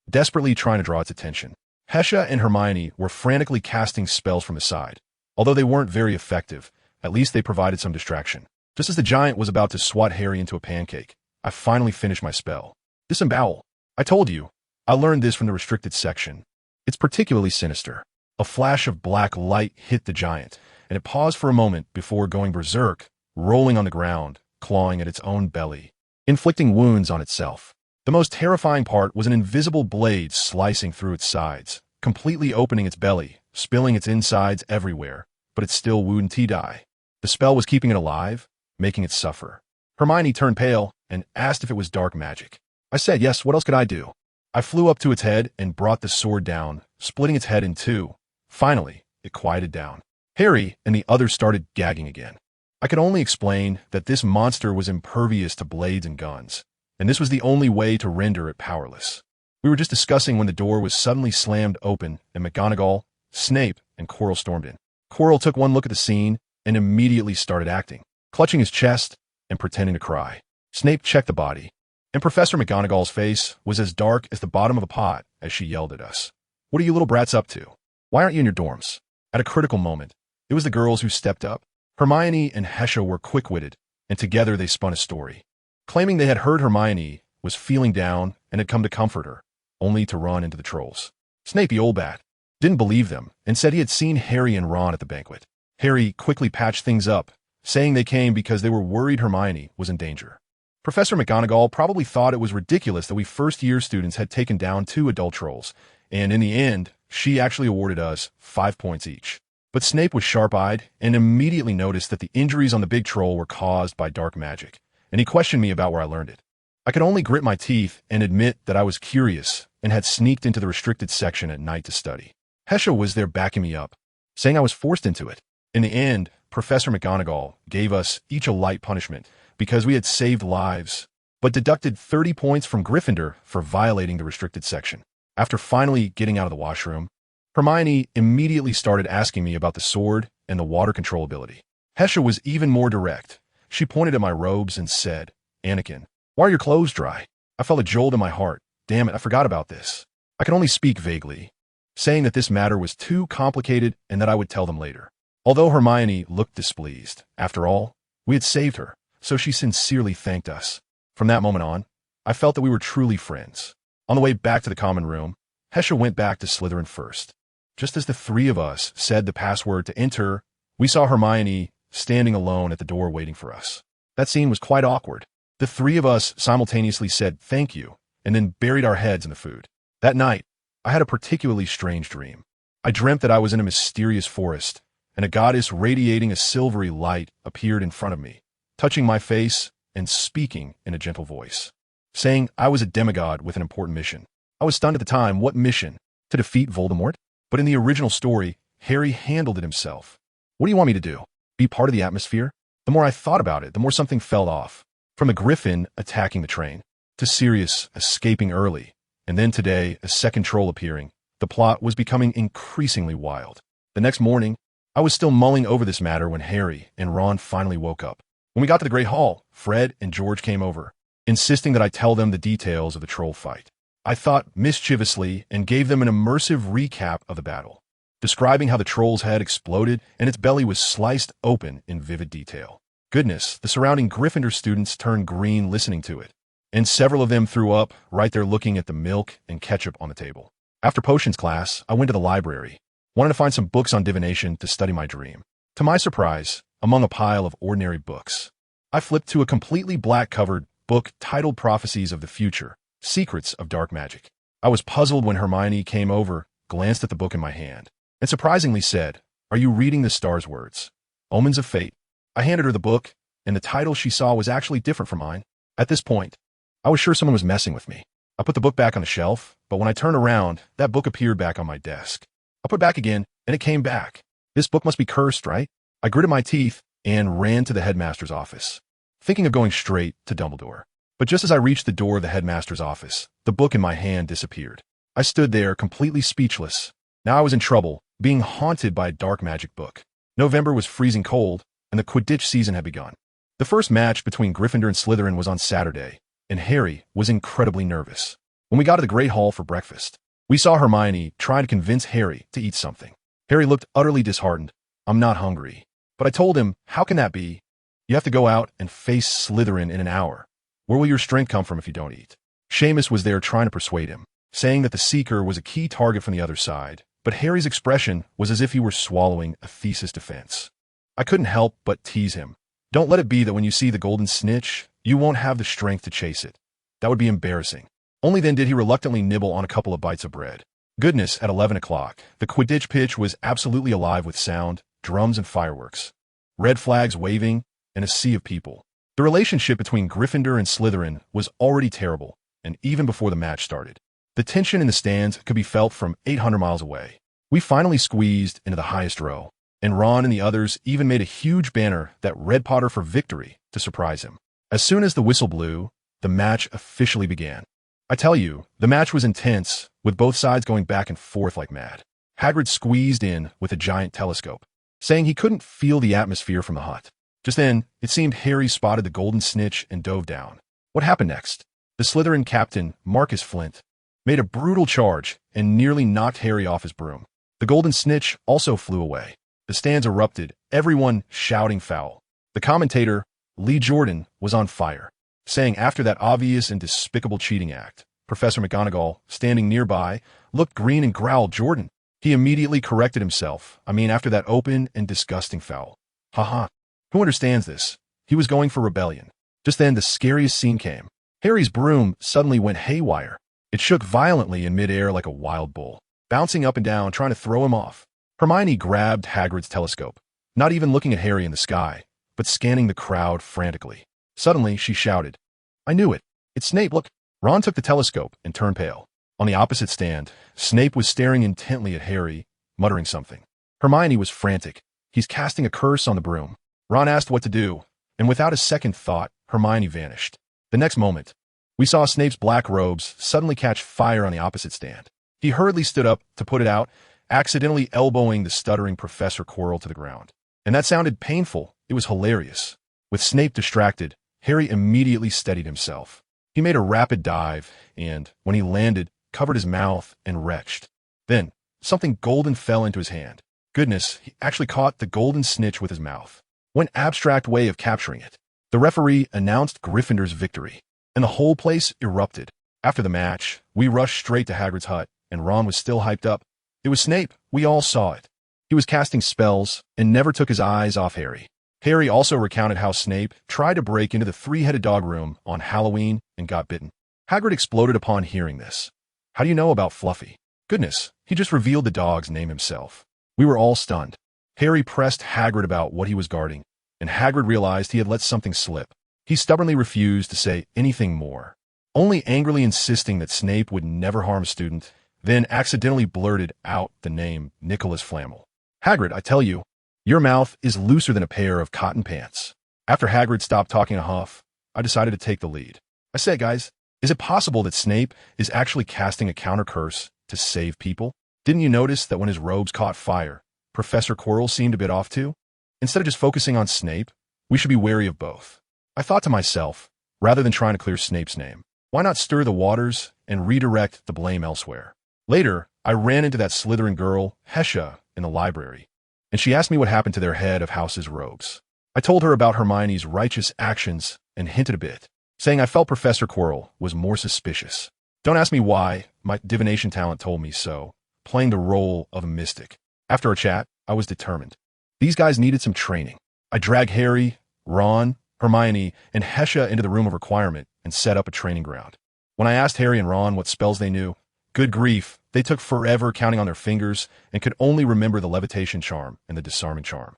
desperately trying to draw its attention. Hesha and Hermione were frantically casting spells from the side. Although they weren't very effective, At least they provided some distraction. Just as the giant was about to swat Harry into a pancake, I finally finished my spell. Disembowel. I told you. I learned this from the restricted section. It's particularly sinister. A flash of black light hit the giant, and it paused for a moment before going berserk, rolling on the ground, clawing at its own belly, inflicting wounds on itself. The most terrifying part was an invisible blade slicing through its sides, completely opening its belly, spilling its insides everywhere, but it still wouldn't die. The spell was keeping it alive, making it suffer. Hermione turned pale and asked if it was dark magic. I said yes, what else could I do? I flew up to its head and brought the sword down, splitting its head in two. Finally, it quieted down. Harry and the others started gagging again. I could only explain that this monster was impervious to blades and guns, and this was the only way to render it powerless. We were just discussing when the door was suddenly slammed open and McGonagall, Snape, and Quirrell stormed in. Quirrell took one look at the scene and immediately started acting, clutching his chest and pretending to cry. Snape checked the body, and Professor McGonagall's face was as dark as the bottom of a pot as she yelled at us. What are you little brats up to? Why aren't you in your dorms? At a critical moment, it was the girls who stepped up. Hermione and Hesha were quick-witted, and together they spun a story, claiming they had heard Hermione was feeling down and had come to comfort her, only to run into the trolls. Snape, the old bat, didn't believe them and said he had seen Harry and Ron at the banquet. Harry quickly patched things up, saying they came because they were worried Hermione was in danger. Professor McGonagall probably thought it was ridiculous that we first-year students had taken down 2 adult trolls, and in the end, she actually awarded us 5 points each. But Snape was sharp-eyed and immediately noticed that the injuries on the big troll were caused by dark magic, and he questioned me about where I learned it. I could only grit my teeth and admit that I was curious and had sneaked into the restricted section at night to study. Hesha was there backing me up, saying I was forced into it. In the end, Professor McGonagall gave us each a light punishment because we had saved lives, but deducted 30 points from Gryffindor for violating the restricted section. After finally getting out of the washroom, Hermione immediately started asking me about the sword and the water control ability. Hesha was even more direct. She pointed at my robes and said, "Anakin, why are your clothes dry?" I felt a jolt in my heart. Damn it, I forgot about this. I could only speak vaguely, saying that this matter was too complicated and that I would tell them later. Although Hermione looked displeased, after all, we had saved her, so she sincerely thanked us. From that moment on, I felt that we were truly friends. On the way back to the common room, Hesha went back to Slytherin first. Just as the 3 of us said the password to enter, we saw Hermione standing alone at the door waiting for us. That scene was quite awkward. The 3 of us simultaneously said thank you and then buried our heads in the food. That night, I had a particularly strange dream. I dreamt that I was in a mysterious forest, and a goddess radiating a silvery light appeared in front of me, touching my face and speaking in a gentle voice, saying I was a demigod with an important mission. I was stunned at the time. What mission? To defeat Voldemort? But in the original story, Harry handled it himself. What do you want me to do? Be part of the atmosphere? The more I thought about it, the more something fell off. From a griffin attacking the train, to Sirius escaping early, and then today a second troll appearing, the plot was becoming increasingly wild. The next morning, I was still mulling over this matter when Harry and Ron finally woke up. When we got to the Great Hall, Fred and George came over, insisting that I tell them the details of the troll fight. I thought mischievously and gave them an immersive recap of the battle, describing how the troll's head exploded and its belly was sliced open in vivid detail. Goodness, the surrounding Gryffindor students turned green listening to it, and several of them threw up right there looking at the milk and ketchup on the table. After potions class, I went to the library, wanted to find some books on divination to study my dream. To my surprise, among a pile of ordinary books, I flipped to a completely black-covered book titled Prophecies of the Future, Secrets of Dark Magic. I was puzzled when Hermione came over, glanced at the book in my hand, and surprisingly said, "Are you reading the star's words? Omens of Fate?" I handed her the book, and the title she saw was actually different from mine. At this point, I was sure someone was messing with me. I put the book back on the shelf, but when I turned around, that book appeared back on my desk. I put it back again, and it came back. This book must be cursed, right? I gritted my teeth and ran to the headmaster's office, thinking of going straight to Dumbledore. But just as I reached the door of the headmaster's office, the book in my hand disappeared. I stood there completely speechless. Now I was in trouble, being haunted by a dark magic book. November was freezing cold, and the Quidditch season had begun. The first match between Gryffindor and Slytherin was on Saturday, and Harry was incredibly nervous. When we got to the Great Hall for breakfast, we saw Hermione trying to convince Harry to eat something. Harry looked utterly disheartened. "I'm not hungry." But I told him, how can that be? You have to go out and face Slytherin in an hour. Where will your strength come from if you don't eat? Seamus was there trying to persuade him, saying that the Seeker was a key target from the other side, but Harry's expression was as if he were swallowing a thesis defense. I couldn't help but tease him. Don't let it be that when you see the golden snitch, you won't have the strength to chase it. That would be embarrassing. Only then did he reluctantly nibble on a couple of bites of bread. Goodness, at 11 o'clock, the Quidditch pitch was absolutely alive with sound, drums, and fireworks. Red flags waving, and a sea of people. The relationship between Gryffindor and Slytherin was already terrible, and even before the match started. The tension in the stands could be felt from 800 miles away. We finally squeezed into the highest row, and Ron and the others even made a huge banner that read Potter for victory to surprise him. As soon as the whistle blew, the match officially began. I tell you, the match was intense, with both sides going back and forth like mad. Hagrid squeezed in with a giant telescope, saying he couldn't feel the atmosphere from the hut. Just then, it seemed Harry spotted the golden snitch and dove down. What happened next? The Slytherin captain, Marcus Flint, made a brutal charge and nearly knocked Harry off his broom. The golden snitch also flew away. The stands erupted, everyone shouting foul. The commentator, Lee Jordan, was on fire, saying after that obvious and despicable cheating act, Professor McGonagall, standing nearby, looked green and growled, "Jordan." He immediately corrected himself. After that open and disgusting foul. Haha. Who understands this? He was going for rebellion. Just then, the scariest scene came. Harry's broom suddenly went haywire. It shook violently in midair like a wild bull, bouncing up and down, trying to throw him off. Hermione grabbed Hagrid's telescope, not even looking at Harry in the sky, but scanning the crowd frantically. Suddenly, she shouted, "I knew it. It's Snape, look." Ron took the telescope and turned pale. On the opposite stand, Snape was staring intently at Harry, muttering something. Hermione was frantic. "He's casting a curse on the broom." Ron asked what to do, and without a second thought, Hermione vanished. The next moment, we saw Snape's black robes suddenly catch fire on the opposite stand. He hurriedly stood up to put it out, accidentally elbowing the stuttering Professor Quirrell to the ground. And that sounded painful. It was hilarious. With Snape distracted, Harry immediately steadied himself. He made a rapid dive, and, when he landed, covered his mouth and retched. Then, something golden fell into his hand. Goodness, he actually caught the golden snitch with his mouth. What abstract way of capturing it. The referee announced Gryffindor's victory, and the whole place erupted. After the match, we rushed straight to Hagrid's hut, and Ron was still hyped up. It was Snape. We all saw it. He was casting spells and never took his eyes off Harry. Harry also recounted how Snape tried to break into the three-headed dog room on Halloween and got bitten. Hagrid exploded upon hearing this. "How do you know about Fluffy?" "Goodness, he just revealed the dog's name himself." We were all stunned. Harry pressed Hagrid about what he was guarding, and Hagrid realized he had let something slip. He stubbornly refused to say anything more, only angrily insisting that Snape would never harm a student, then accidentally blurted out the name Nicholas Flamel. "Hagrid, I tell you, your mouth is looser than a pair of cotton pants." After Hagrid stopped talking a huff, I decided to take the lead. I said, "Guys, is it possible that Snape is actually casting a counter curse to save people? Didn't you notice that when his robes caught fire, Professor Quirrell seemed a bit off too? Instead of just focusing on Snape, we should be wary of both." I thought to myself, rather than trying to clear Snape's name, why not stir the waters and redirect the blame elsewhere? Later, I ran into that Slytherin girl, Hesha, in the library, and she asked me what happened to their head of house's rogues. I told her about Hermione's righteous actions and hinted a bit, saying I felt Professor Quirrell was more suspicious. Don't ask me why, my divination talent told me so, playing the role of a mystic. After our chat, I was determined. These guys needed some training. I dragged Harry, Ron, Hermione, and Hesha into the room of requirement and set up a training ground. When I asked Harry and Ron what spells they knew, good grief, they took forever counting on their fingers and could only remember the levitation charm and the disarming charm.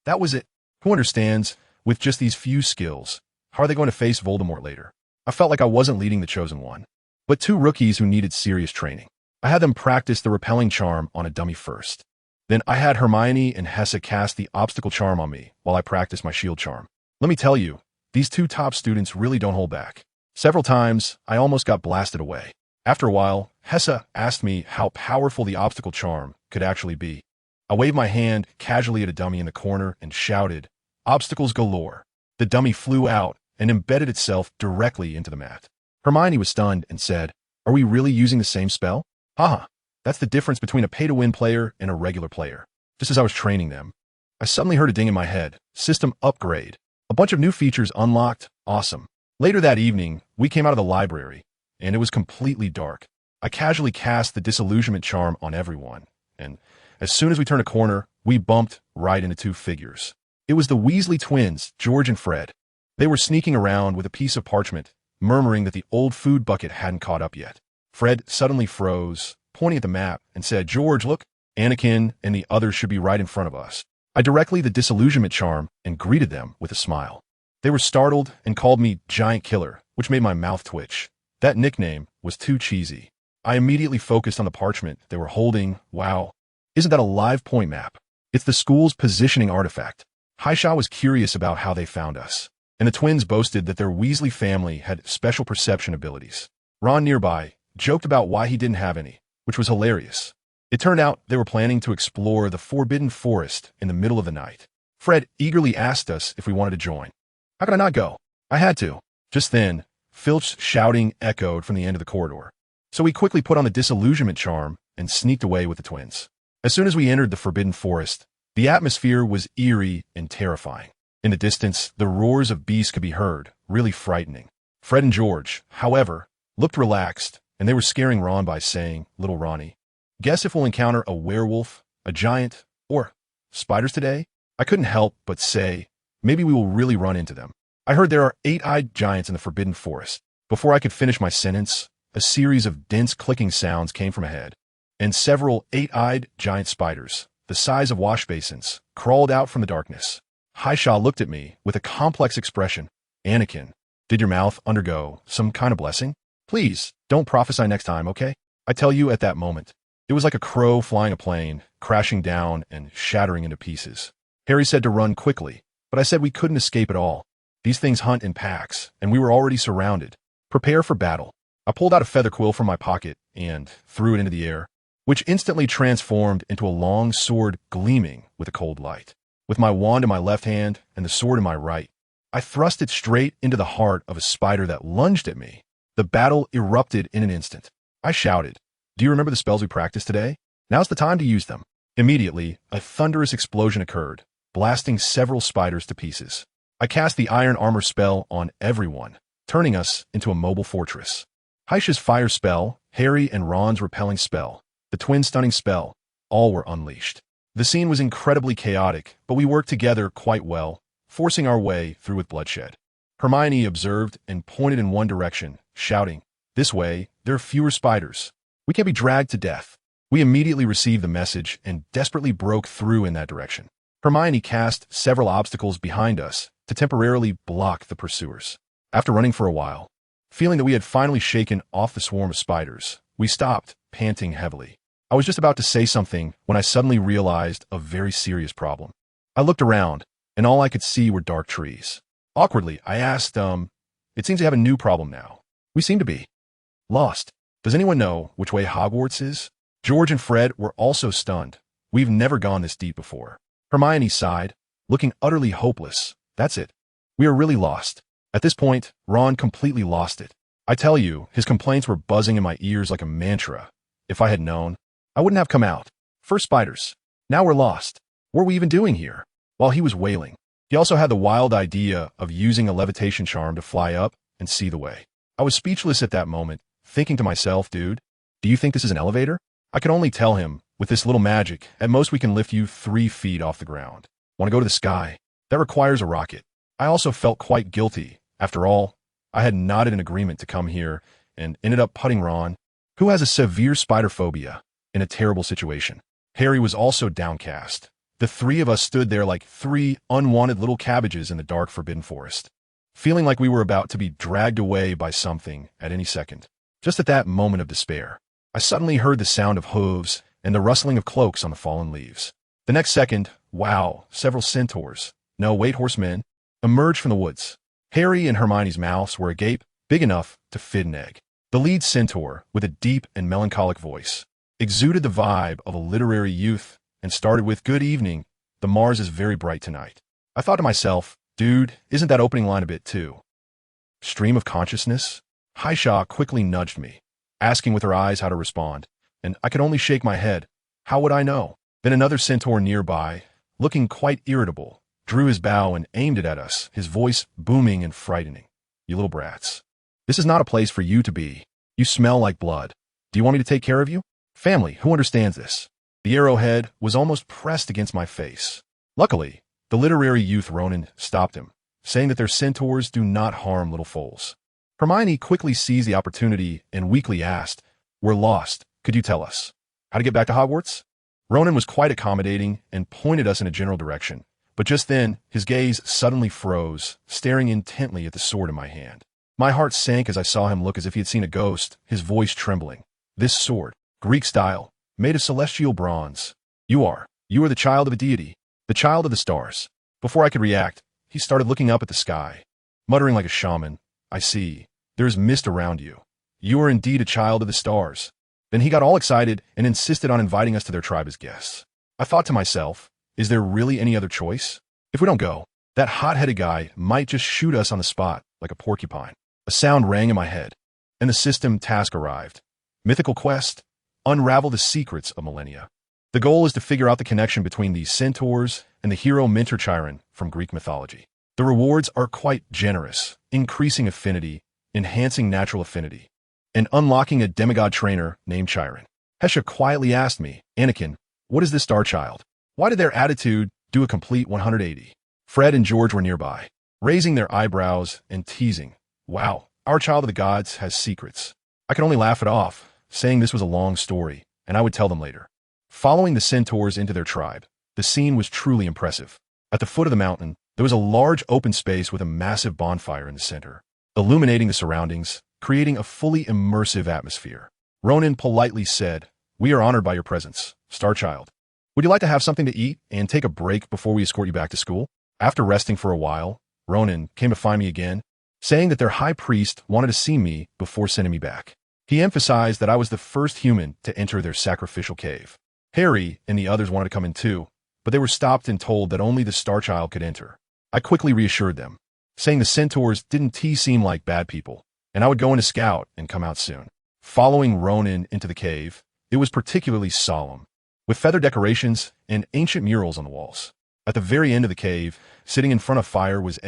That was it. Who understands, with just these few skills, how are they going to face Voldemort later? I felt like I wasn't leading the chosen one, but two rookies who needed serious training. I had them practice the repelling charm on a dummy first. Then I had Hermione and Hessa cast the obstacle charm on me while I practiced my shield charm. Let me tell you, these two top students really don't hold back. Several times, I almost got blasted away. After a while, Hessa asked me how powerful the obstacle charm could actually be. I waved my hand casually at a dummy in the corner and shouted, "Obstacles galore." The dummy flew out and embedded itself directly into the mat. Hermione was stunned and said, "Are we really using the same spell?" Haha, that's the difference between a pay-to-win player and a regular player. Just as I was training them, I suddenly heard a ding in my head. System upgrade. A bunch of new features unlocked. Awesome. Later that evening, we came out of the library, and it was completely dark. I casually cast the disillusionment charm on everyone, and as soon as we turned a corner, we bumped right into two figures. It was the Weasley twins, George and Fred. They were sneaking around with a piece of parchment, murmuring that the old food bucket hadn't caught up yet. Fred suddenly froze, pointing at the map, and said, "George, look, Anakin and the others should be right in front of us." I directly the disillusionment charm and greeted them with a smile. They were startled and called me Giant Killer, which made my mouth twitch. That nickname was too cheesy. I immediately focused on the parchment they were holding. Wow, isn't that a live point map? It's the school's positioning artifact. Haisha was curious about how they found us, and the twins boasted that their Weasley family had special perception abilities. Ron nearby joked about why he didn't have any, which was hilarious. It turned out they were planning to explore the Forbidden Forest in the middle of the night. Fred eagerly asked us if we wanted to join. How could I not go? I had to. Just then, Filch's shouting echoed from the end of the corridor. So we quickly put on the disillusionment charm and sneaked away with the twins. As soon as we entered the Forbidden Forest, the atmosphere was eerie and terrifying. In the distance, the roars of beasts could be heard, really frightening. Fred and George, however, looked relaxed, and they were scaring Ron by saying, "Little Ronnie, guess if we'll encounter a werewolf, a giant, or spiders today?" I couldn't help but say, maybe we will really run into them. I heard there are 8-eyed giants in the Forbidden Forest. Before I could finish my sentence, a series of dense clicking sounds came from ahead, and several 8-eyed giant spiders, the size of wash basins, crawled out from the darkness. Haisha looked at me with a complex expression. "Anakin, did your mouth undergo some kind of blessing? Please, don't prophesy next time, okay?" I tell you, at that moment, it was like a crow flying a plane, crashing down and shattering into pieces. Harry said to run quickly, but I said we couldn't escape at all. These things hunt in packs, and we were already surrounded. Prepare for battle. I pulled out a feather quill from my pocket and threw it into the air, which instantly transformed into a long sword gleaming with a cold light. With my wand in my left hand and the sword in my right, I thrust it straight into the heart of a spider that lunged at me. The battle erupted in an instant. I shouted, "Do you remember the spells we practiced today? Now's the time to use them." Immediately, a thunderous explosion occurred, blasting several spiders to pieces. I cast the iron armor spell on everyone, turning us into a mobile fortress. Haisha's fire spell, Harry and Ron's repelling spell, the twin stunning spell, all were unleashed. The scene was incredibly chaotic, but we worked together quite well, forcing our way through with bloodshed. Hermione observed and pointed in one direction, shouting, "This way, there are fewer spiders. We can't be dragged to death." We immediately received the message and desperately broke through in that direction. Hermione cast several obstacles behind us to temporarily block the pursuers. After running for a while, feeling that we had finally shaken off the swarm of spiders, we stopped, panting heavily. I was just about to say something when I suddenly realized a very serious problem. I looked around, and all I could see were dark trees. Awkwardly, I asked, "It seems to have a new problem now. We seem to be lost. Does anyone know which way Hogwarts is?" George and Fred were also stunned. "We've never gone this deep before." Hermione sighed, looking utterly hopeless. "That's it. We are really lost." At this point, Ron completely lost it. I tell you, his complaints were buzzing in my ears like a mantra. If I had known, I wouldn't have come out. First spiders. Now we're lost. What are we even doing here? While he was wailing, he also had the wild idea of using a levitation charm to fly up and see the way. I was speechless at that moment, thinking to myself, "Dude, do you think this is an elevator?" I could only tell him, "With this little magic, at most we can lift you 3 feet off the ground. Want to go to the sky? That requires a rocket." I also felt quite guilty. After all, I had nodded in agreement to come here and ended up putting Ron, who has a severe spider phobia, in a terrible situation. Harry was also downcast. The three of us stood there like 3 unwanted little cabbages in the dark Forbidden Forest, feeling like we were about to be dragged away by something at any second. Just at that moment of despair, I suddenly heard the sound of hooves and the rustling of cloaks on the fallen leaves. The next second, wow, several centaurs, no, wait, horsemen, emerged from the woods. Harry and Hermione's mouths were agape, big enough to fit an egg. The lead centaur, with a deep and melancholic voice, exuded the vibe of a literary youth and started with, "Good evening, the Mars is very bright tonight." I thought to myself, dude, isn't that opening line a bit too stream of consciousness? Haisha quickly nudged me, asking with her eyes how to respond, and I could only shake my head. How would I know? Then another centaur nearby looking quite irritable, drew his bow and aimed it at us, his voice booming and frightening. You little brats. This is not a place for you to be. You smell like blood. Do you want me to take care of you? Family, who understands this? The arrowhead was almost pressed against my face. Luckily, the literary youth Ronan stopped him, saying that their centaurs do not harm little foals. Hermione quickly seized the opportunity and weakly asked, We're lost. Could you tell us how to get back to Hogwarts? Ronan was quite accommodating and pointed us in a general direction, but just then his gaze suddenly froze, staring intently at the sword in my hand. My heart sank as I saw him look as if he had seen a ghost, his voice trembling. This sword, Greek style, made of celestial bronze. You are the child of a deity, the child of the stars. Before I could react, he started looking up at the sky, muttering like a shaman, I see. There is mist around you. You are indeed a child of the stars. Then he got all excited and insisted on inviting us to their tribe as guests. I thought to myself, is there really any other choice? If we don't go, that hot-headed guy might just shoot us on the spot like a porcupine. A sound rang in my head, and the system task arrived. Mythical quest, unravel the secrets of millennia. The goal is to figure out the connection between these centaurs and the hero Mentor Chiron from Greek mythology. The rewards are quite generous, increasing affinity, enhancing natural affinity, and unlocking a demigod trainer named Chiron. Hesha quietly asked me, Anakin, what is this star child? Why did their attitude do a complete 180? Fred and George were nearby, raising their eyebrows and teasing. Wow, our child of the gods has secrets. I could only laugh it off, saying this was a long story, and I would tell them later. Following the centaurs into their tribe, the scene was truly impressive. At the foot of the mountain, there was a large open space with a massive bonfire in the center, illuminating the surroundings, creating a fully immersive atmosphere. Ronan politely said, We are honored by your presence, Star Child. Would you like to have something to eat and take a break before we escort you back to school? After resting for a while, Ronan came to find me again, saying that their high priest wanted to see me before sending me back. He emphasized that I was the first human to enter their sacrificial cave. Harry and the others wanted to come in too, but they were stopped and told that only the Star Child could enter. I quickly reassured them, saying the centaurs didn't seem like bad people, and I would go in to scout and come out soon. Following Ronan into the cave, it was particularly solemn, with feather decorations and ancient murals on the walls. At the very end of the cave, sitting in front of fire was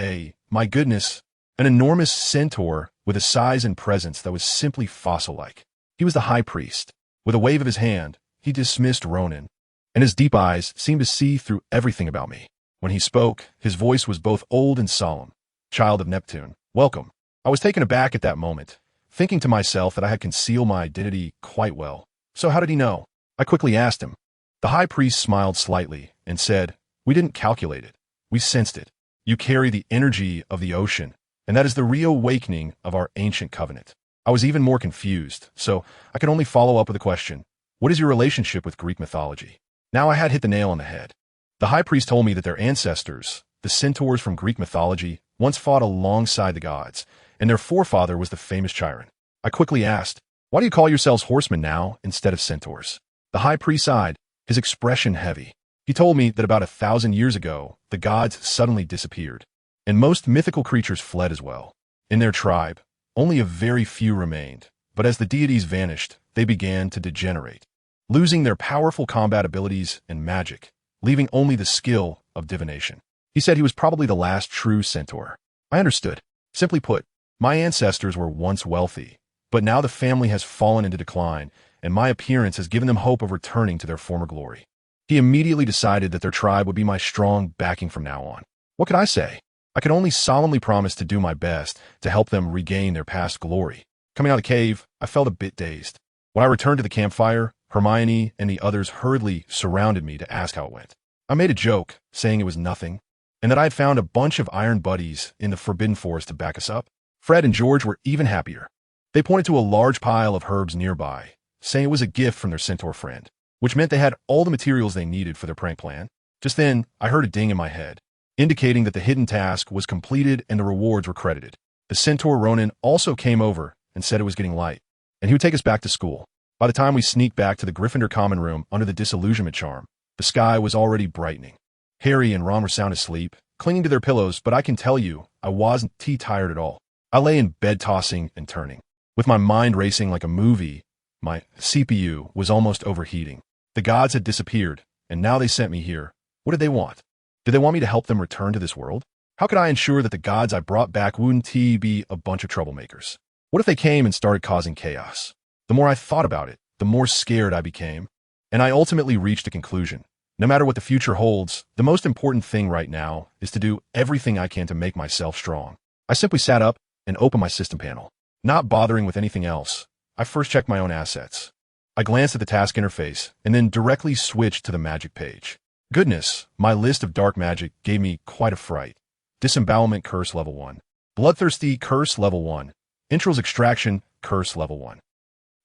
my goodness, an enormous centaur with a size and presence that was simply fossil-like. He was the high priest. With a wave of his hand, he dismissed Ronan, and his deep eyes seemed to see through everything about me. When he spoke, his voice was both old and solemn. Child of Neptune, welcome. I was taken aback at that moment, thinking to myself that I had concealed my identity quite well. So how did he know? I quickly asked him. The high priest smiled slightly and said, We didn't calculate it. We sensed it. You carry the energy of the ocean, and that is the reawakening of our ancient covenant. I was even more confused, so I could only follow up with a question. What is your relationship with Greek mythology? Now I had hit the nail on the head. The high priest told me that their ancestors, the centaurs from Greek mythology, once fought alongside the gods, and their forefather was the famous Chiron. I quickly asked, Why do you call yourselves horsemen now instead of centaurs? The high priest sighed, his expression heavy. He told me that about 1,000 years ago, the gods suddenly disappeared, and most mythical creatures fled as well. In their tribe, only a very few remained, but as the deities vanished, they began to degenerate, losing their powerful combat abilities and magic, leaving only the skill of divination. He said he was probably the last true centaur. I understood. Simply put, my ancestors were once wealthy, but now the family has fallen into decline, and my appearance has given them hope of returning to their former glory. He immediately decided that their tribe would be my strong backing from now on. What could I say? I could only solemnly promise to do my best to help them regain their past glory. Coming out of the cave, I felt a bit dazed. When I returned to the campfire, Hermione and the others hurriedly surrounded me to ask how it went. I made a joke, saying it was nothing, and that I had found a bunch of iron buddies in the Forbidden Forest to back us up. Fred and George were even happier. They pointed to a large pile of herbs nearby, saying it was a gift from their centaur friend, which meant they had all the materials they needed for their prank plan. Just then, I heard a ding in my head, indicating that the hidden task was completed and the rewards were credited. The centaur Ronan also came over and said it was getting light, and he would take us back to school. By the time we sneaked back to the Gryffindor common room under the disillusionment charm, the sky was already brightening. Harry and Ron were sound asleep, clinging to their pillows, but I can tell you, I wasn't tired at all. I lay in bed tossing and turning, with my mind racing like a movie. My CPU was almost overheating. The gods had disappeared, and now they sent me here, What did they want? Did they want me to help them return to this world? How could I ensure that the gods I brought back wouldn't be a bunch of troublemakers? What if they came and started causing chaos? The more I thought about it, the more scared I became. And I ultimately reached a conclusion. No matter what the future holds, the most important thing right now is to do everything I can to make myself strong. I simply sat up and opened my system panel. Not bothering with anything else, I first checked my own assets. I glanced at the task interface and then directly switched to the magic page. Goodness, my list of dark magic gave me quite a fright. Disembowelment Curse Level 1. Bloodthirsty Curse Level 1. Entrails Extraction Curse Level 1.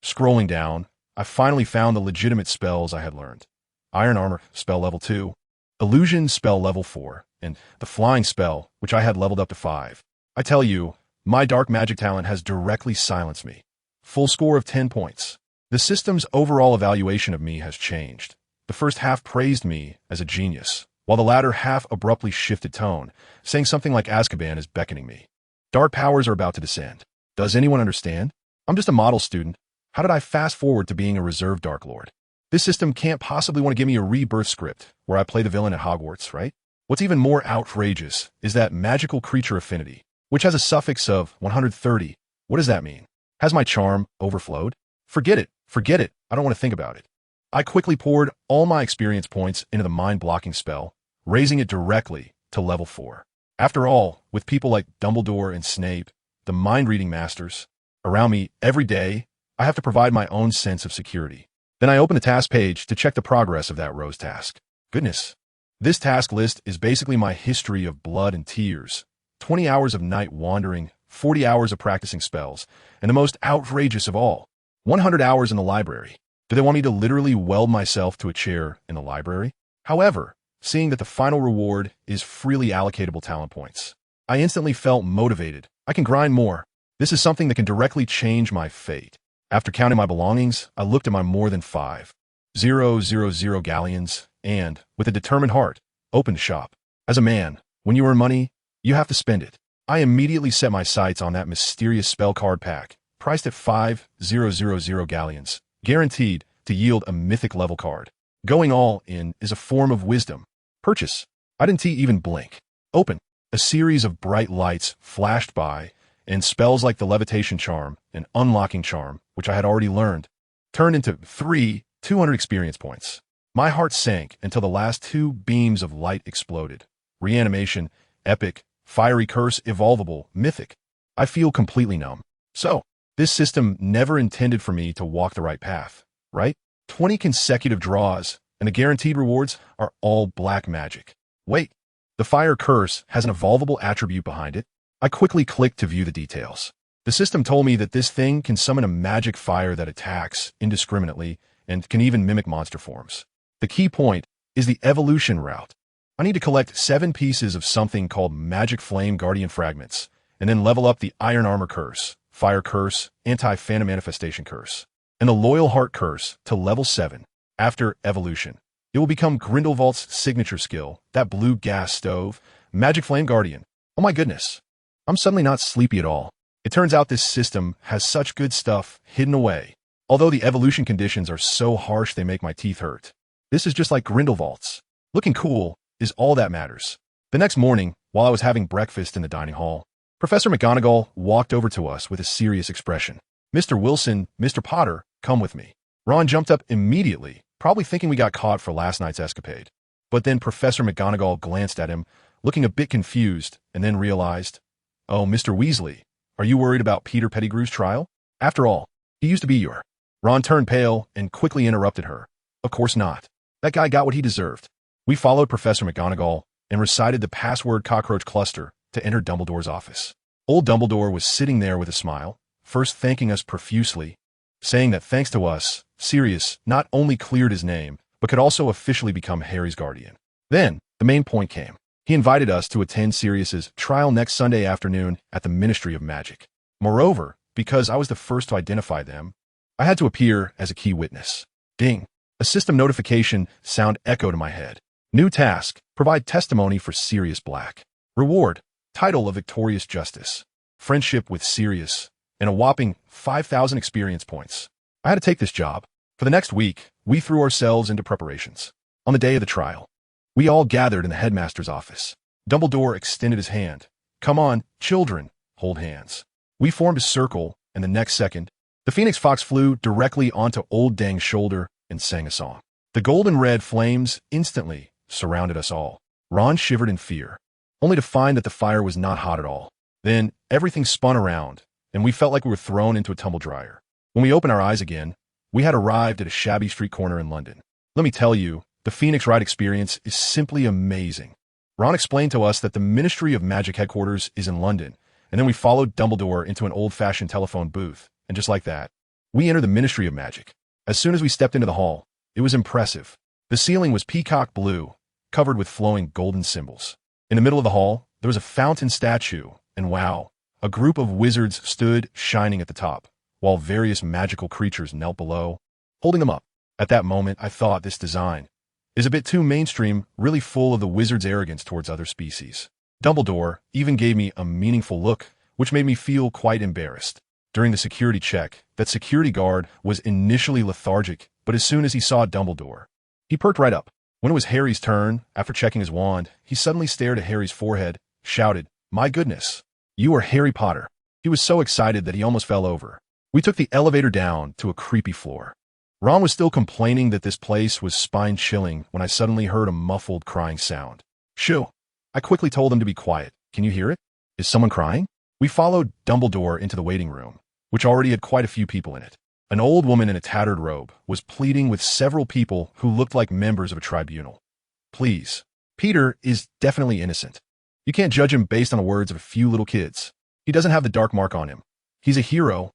Scrolling down, I finally found the legitimate spells I had learned. Iron Armor Spell Level 2. Illusion Spell Level 4. And the Flying Spell, which I had leveled up to 5. I tell you, my dark magic talent has directly silenced me. Full score of 10 points. The system's overall evaluation of me has changed. The first half praised me as a genius, while the latter half abruptly shifted tone, saying something like Azkaban is beckoning me. Dark powers are about to descend. Does anyone understand? I'm just a model student. How did I fast forward to being a reserve Dark Lord? This system can't possibly want to give me a rebirth script where I play the villain at Hogwarts, right? What's even more outrageous is that magical creature affinity, which has a suffix of 130. What does that mean? Has my charm overflowed? Forget it. I don't want to think about it. I quickly poured all my experience points into the mind-blocking spell, raising it directly to level 4. After all, with people like Dumbledore and Snape, the mind-reading masters, around me every day, I have to provide my own sense of security. Then I open the task page to check the progress of that rose task. Goodness. This task list is basically my history of blood and tears, 20 hours of night wandering, 40 hours of practicing spells, and the most outrageous of all, 100 hours in the library. Do they want me to literally weld myself to a chair in the library? However, seeing that the final reward is freely allocatable talent points, I instantly felt motivated. I can grind more. This is something that can directly change my fate. After counting my belongings, I looked at my more than 5,000 galleons and, with a determined heart, opened shop. As a man, when you earn money, you have to spend it. I immediately set my sights on that mysterious spell card pack, priced at 5,000 galleons, guaranteed to yield a mythic level card. Going all in is a form of wisdom. Purchase. I didn't even blink. Open. A series of bright lights flashed by, and spells like the Levitation Charm and Unlocking Charm, which I had already learned, turned into 200 experience points. My heart sank until the last 2 beams of light exploded. Reanimation, Epic, Fiery Curse, Evolvable, Mythic. I feel completely numb. So, this system never intended for me to walk the right path, right? 20 consecutive draws, and the guaranteed rewards are all black magic. Wait, the Fire Curse has an evolvable attribute behind it. I quickly clicked to view the details. The system told me that this thing can summon a magic fire that attacks indiscriminately and can even mimic monster forms. The key point is the evolution route. I need to collect 7 pieces of something called Magic Flame Guardian Fragments, and then level up the Iron Armor Curse, Fire Curse, Anti-Phantom Manifestation Curse, and the Loyal Heart Curse to level 7. After evolution, it will become Grindelwald's signature skill, that blue gas stove, Magic Flame Guardian. Oh my goodness. I'm suddenly not sleepy at all. It turns out this system has such good stuff hidden away. Although the evolution conditions are so harsh they make my teeth hurt. This is just like Grindelwald's. Looking cool is all that matters. The next morning, while I was having breakfast in the dining hall, Professor McGonagall walked over to us with a serious expression. "Mr. Wilson, Mr. Potter, come with me." Ron jumped up immediately, probably thinking we got caught for last night's escapade. But then Professor McGonagall glanced at him, looking a bit confused, and then realized, "Oh, Mr. Weasley, are you worried about Peter Pettigrew's trial? After all, he used to be your—" Ron turned pale and quickly interrupted her. "Of course not. That guy got what he deserved." We followed Professor McGonagall and recited the password cockroach cluster to enter Dumbledore's office. Old Dumbledore was sitting there with a smile, first thanking us profusely, saying that thanks to us, Sirius not only cleared his name, but could also officially become Harry's guardian. Then, the main point came. He invited us to attend Sirius's trial next Sunday afternoon at the Ministry of Magic. Moreover, because I was the first to identify them, I had to appear as a key witness. Ding! A system notification sound echoed in my head. New task, provide testimony for Sirius Black. Reward, title of Victorious Justice. Friendship with Sirius, and a whopping 5,000 experience points. I had to take this job. For the next week, we threw ourselves into preparations. On the day of the trial, We all gathered in the headmaster's office. Dumbledore extended his hand. "Come on, children, hold hands." We formed a circle, and the next second, the Phoenix Fox flew directly onto Old Dang's shoulder and sang a song. The golden red flames instantly surrounded us all. Ron shivered in fear, only to find that the fire was not hot at all. Then everything spun around, and we felt like we were thrown into a tumble dryer. When we opened our eyes again, we had arrived at a shabby street corner in London. Let me tell you, the Phoenix ride experience is simply amazing. Ron explained to us that the Ministry of Magic headquarters is in London, and then we followed Dumbledore into an old-fashioned telephone booth, and just like that, we entered the Ministry of Magic. As soon as we stepped into the hall, it was impressive. The ceiling was peacock blue, covered with flowing golden symbols. In the middle of the hall, there was a fountain statue, and wow, a group of wizards stood shining at the top, while various magical creatures knelt below, holding them up. At that moment, I thought this design is a bit too mainstream, really full of the wizard's arrogance towards other species. Dumbledore even gave me a meaningful look, which made me feel quite embarrassed. During the security check, that security guard was initially lethargic, but as soon as he saw Dumbledore, he perked right up. When it was Harry's turn, after checking his wand, he suddenly stared at Harry's forehead, shouted, "My goodness, you are Harry Potter." He was so excited that he almost fell over. We took the elevator down to a creepy floor. Ron was still complaining that this place was spine-chilling when I suddenly heard a muffled crying sound. "Shoo!" I quickly told him to be quiet. "Can you hear it? Is someone crying?" We followed Dumbledore into the waiting room, which already had quite a few people in it. An old woman in a tattered robe was pleading with several people who looked like members of a tribunal. "Please, Peter is definitely innocent. You can't judge him based on the words of a few little kids. He doesn't have the dark mark on him. He's a hero."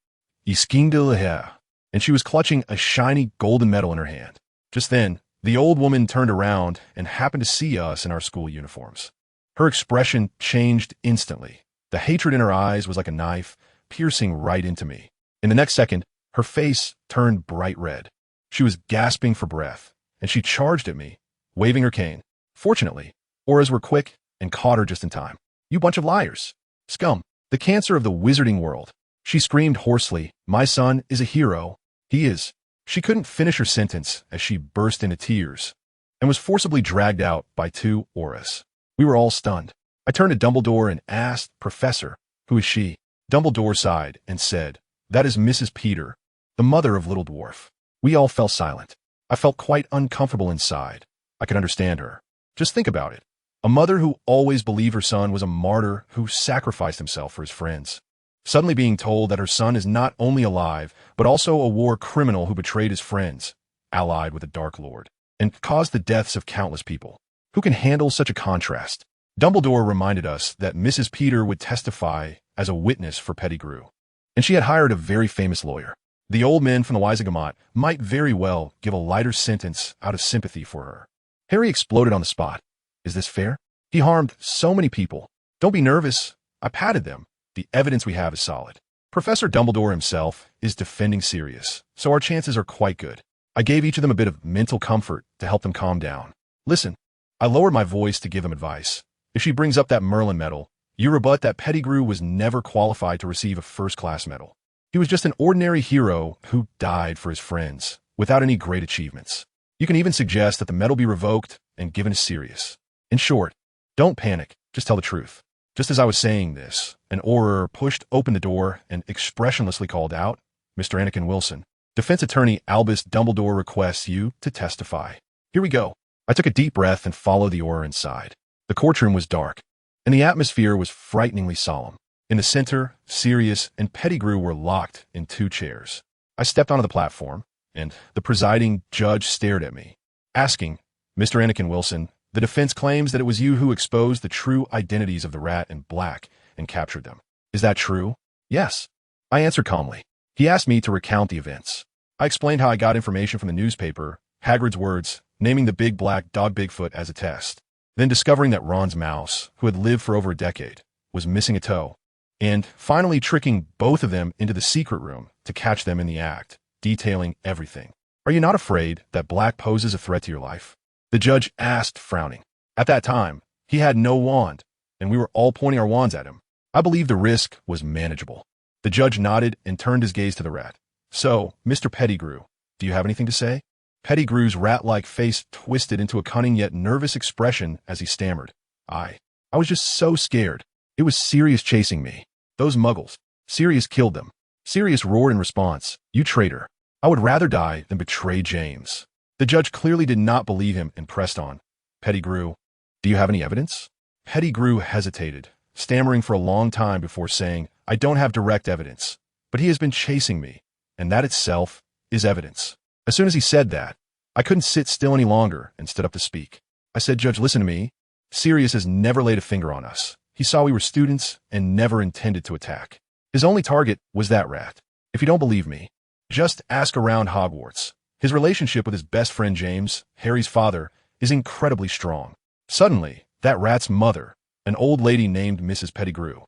And she was clutching a shiny golden medal in her hand. Just then, the old woman turned around and happened to see us in our school uniforms. Her expression changed instantly. The hatred in her eyes was like a knife, piercing right into me. In the next second, her face turned bright red. She was gasping for breath, and she charged at me, waving her cane. Fortunately, auras were quick and caught her just in time. "You bunch of liars! Scum! The cancer of the wizarding world!" She screamed hoarsely, "My son is a hero. He is." She couldn't finish her sentence as she burst into tears and was forcibly dragged out by two auras. We were all stunned. I turned to Dumbledore and asked, "Professor, who is she?" Dumbledore sighed and said, "That is Mrs. Peter, the mother of Little Dwarf." We all fell silent. I felt quite uncomfortable inside. I could understand her. Just think about it. A mother who always believed her son was a martyr who sacrificed himself for his friends. Suddenly being told that her son is not only alive, but also a war criminal who betrayed his friends, allied with the Dark Lord, and caused the deaths of countless people. Who can handle such a contrast? Dumbledore reminded us that Mrs. Peter would testify as a witness for Pettigrew, and she had hired a very famous lawyer. The old men from the Wisegamot might very well give a lighter sentence out of sympathy for her. Harry exploded on the spot. "Is this fair? He harmed so many people." "Don't be nervous." I patted them. "The evidence we have is solid. Professor Dumbledore himself is defending Sirius, so our chances are quite good." I gave each of them a bit of mental comfort to help them calm down. "Listen," I lowered my voice to give them advice. "If she brings up that Merlin medal, you rebut that Pettigrew was never qualified to receive a first-class medal. He was just an ordinary hero who died for his friends, without any great achievements. You can even suggest that the medal be revoked and given to Sirius. In short, don't panic, just tell the truth." Just as I was saying this, an Auror pushed open the door and expressionlessly called out, "Mr. Anakin Wilson, Defense Attorney Albus Dumbledore requests you to testify." Here we go. I took a deep breath and followed the Auror inside. The courtroom was dark, and the atmosphere was frighteningly solemn. In the center, Sirius and Pettigrew were locked in two chairs. I stepped onto the platform, and the presiding judge stared at me, asking, "Mr. Anakin Wilson, the defense claims that it was you who exposed the true identities of the Rat and Black and captured them. Is that true?" "Yes," I answered calmly. He asked me to recount the events. I explained how I got information from the newspaper, Hagrid's words, naming the big black dog Bigfoot as a test, then discovering that Ron's mouse, who had lived for over a decade, was missing a toe, and finally tricking both of them into the secret room to catch them in the act, detailing everything. "Are you not afraid that Black poses a threat to your life?" The judge asked, frowning. At that time, he had no wand, and we were all pointing our wands at him. I believed the risk was manageable. The judge nodded and turned his gaze to the Rat. "So, Mr. Pettigrew, do you have anything to say?" Pettigrew's rat-like face twisted into a cunning yet nervous expression as he stammered. I was just so scared. It was Sirius chasing me. Those muggles. Sirius killed them. Sirius roared in response. You traitor. I would rather die than betray James. The judge clearly did not believe him and pressed on. Pettigrew, do you have any evidence? Pettigrew hesitated, stammering for a long time before saying, I don't have direct evidence, but he has been chasing me, and that itself is evidence. As soon as he said that, I couldn't sit still any longer and stood up to speak. I said, Judge, listen to me. Sirius has never laid a finger on us. He saw we were students and never intended to attack. His only target was that rat. If you don't believe me, just ask around Hogwarts. His relationship with his best friend James, Harry's father, is incredibly strong. Suddenly, that rat's mother, an old lady named Mrs. Pettigrew,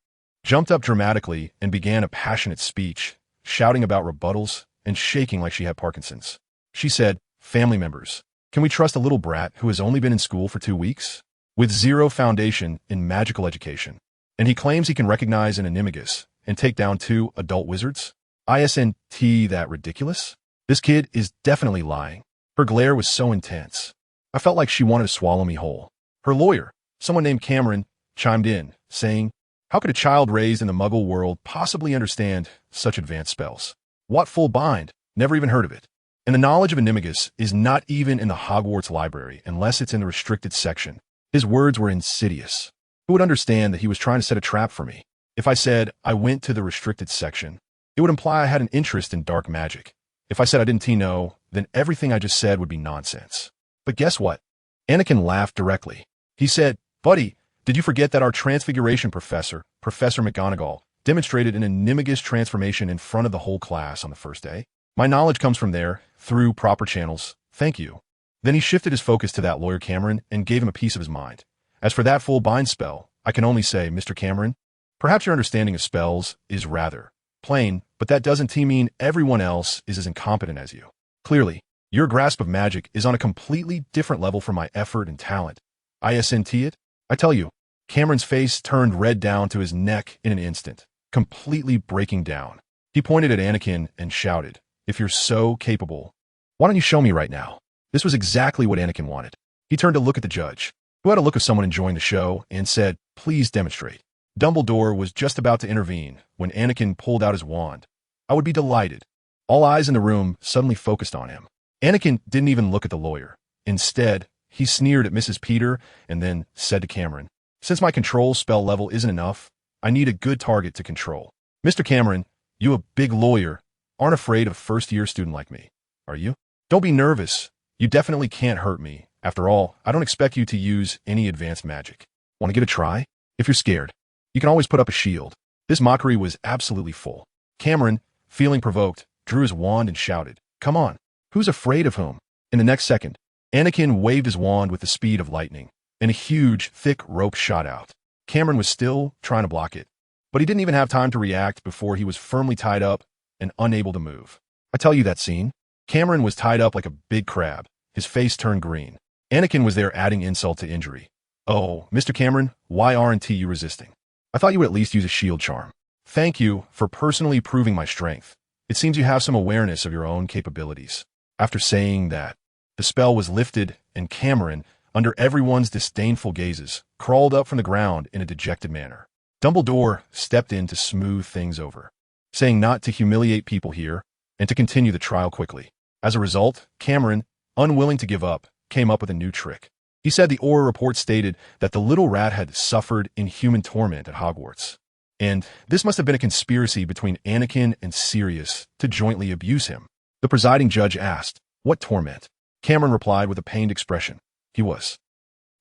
jumped up dramatically and began a passionate speech, shouting about rebuttals and shaking like she had Parkinson's. She said, family members, can we trust a little brat who has only been in school for 2 weeks? With zero foundation in magical education. And he claims he can recognize an animagus and take down 2 adult wizards? Isn't that ridiculous? This kid is definitely lying. Her glare was so intense. I felt like she wanted to swallow me whole. Her lawyer, someone named Cameron, chimed in, saying, how could a child raised in the muggle world possibly understand such advanced spells? What full bind? Never even heard of it. And the knowledge of animagus is not even in the Hogwarts library unless it's in the restricted section. His words were insidious. Who would understand that he was trying to set a trap for me? If I said I went to the restricted section, it would imply I had an interest in dark magic. If I said I didn't know, then everything I just said would be nonsense. But guess what? Anakin laughed directly. He said, Buddy, did you forget that our transfiguration professor, Professor McGonagall, demonstrated an animagus transformation in front of the whole class on the first day? My knowledge comes from there, through proper channels. Thank you. Then he shifted his focus to that lawyer Cameron and gave him a piece of his mind. As for that full bind spell, I can only say, Mr. Cameron, perhaps your understanding of spells is rather plain, but that doesn't mean everyone else is as incompetent as you. Clearly, your grasp of magic is on a completely different level from my effort and talent. Isn't it? I tell you, Cameron's face turned red down to his neck in an instant, completely breaking down. He pointed at Anakin and shouted, if you're so capable, why don't you show me right now? This was exactly what Anakin wanted. He turned to look at the judge, who had a look of someone enjoying the show, and said, please demonstrate. Dumbledore was just about to intervene when Anakin pulled out his wand. I would be delighted. All eyes in the room suddenly focused on him. Anakin didn't even look at the lawyer. Instead, he sneered at Mrs. Peter and then said to Cameron, since my control spell level isn't enough, I need a good target to control. Mr. Cameron, you a big lawyer, aren't afraid of a first-year student like me, are you? Don't be nervous. You definitely can't hurt me. After all, I don't expect you to use any advanced magic. Want to give it a try? If you're scared, you can always put up a shield. This mockery was absolutely full. Cameron, feeling provoked, drew his wand and shouted, come on, who's afraid of whom? In the next second, Anakin waved his wand with the speed of lightning, and a huge, thick rope shot out. Cameron was still trying to block it, but he didn't even have time to react before he was firmly tied up and unable to move. I tell you that scene. Cameron was tied up like a big crab. His face turned green. Anakin was there adding insult to injury. Oh, Mr. Cameron, why aren't you resisting? I thought you would at least use a shield charm. Thank you for personally proving my strength. It seems you have some awareness of your own capabilities. After saying that, the spell was lifted, and Cameron, under everyone's disdainful gazes, crawled up from the ground in a dejected manner. Dumbledore stepped in to smooth things over, saying not to humiliate people here and to continue the trial quickly. As a result, Cameron, unwilling to give up, came up with a new trick. He said the Auror report stated that the little rat had suffered inhuman torment at Hogwarts, and this must have been a conspiracy between Anakin and Sirius to jointly abuse him. The presiding judge asked, what torment? Cameron replied with a pained expression. He was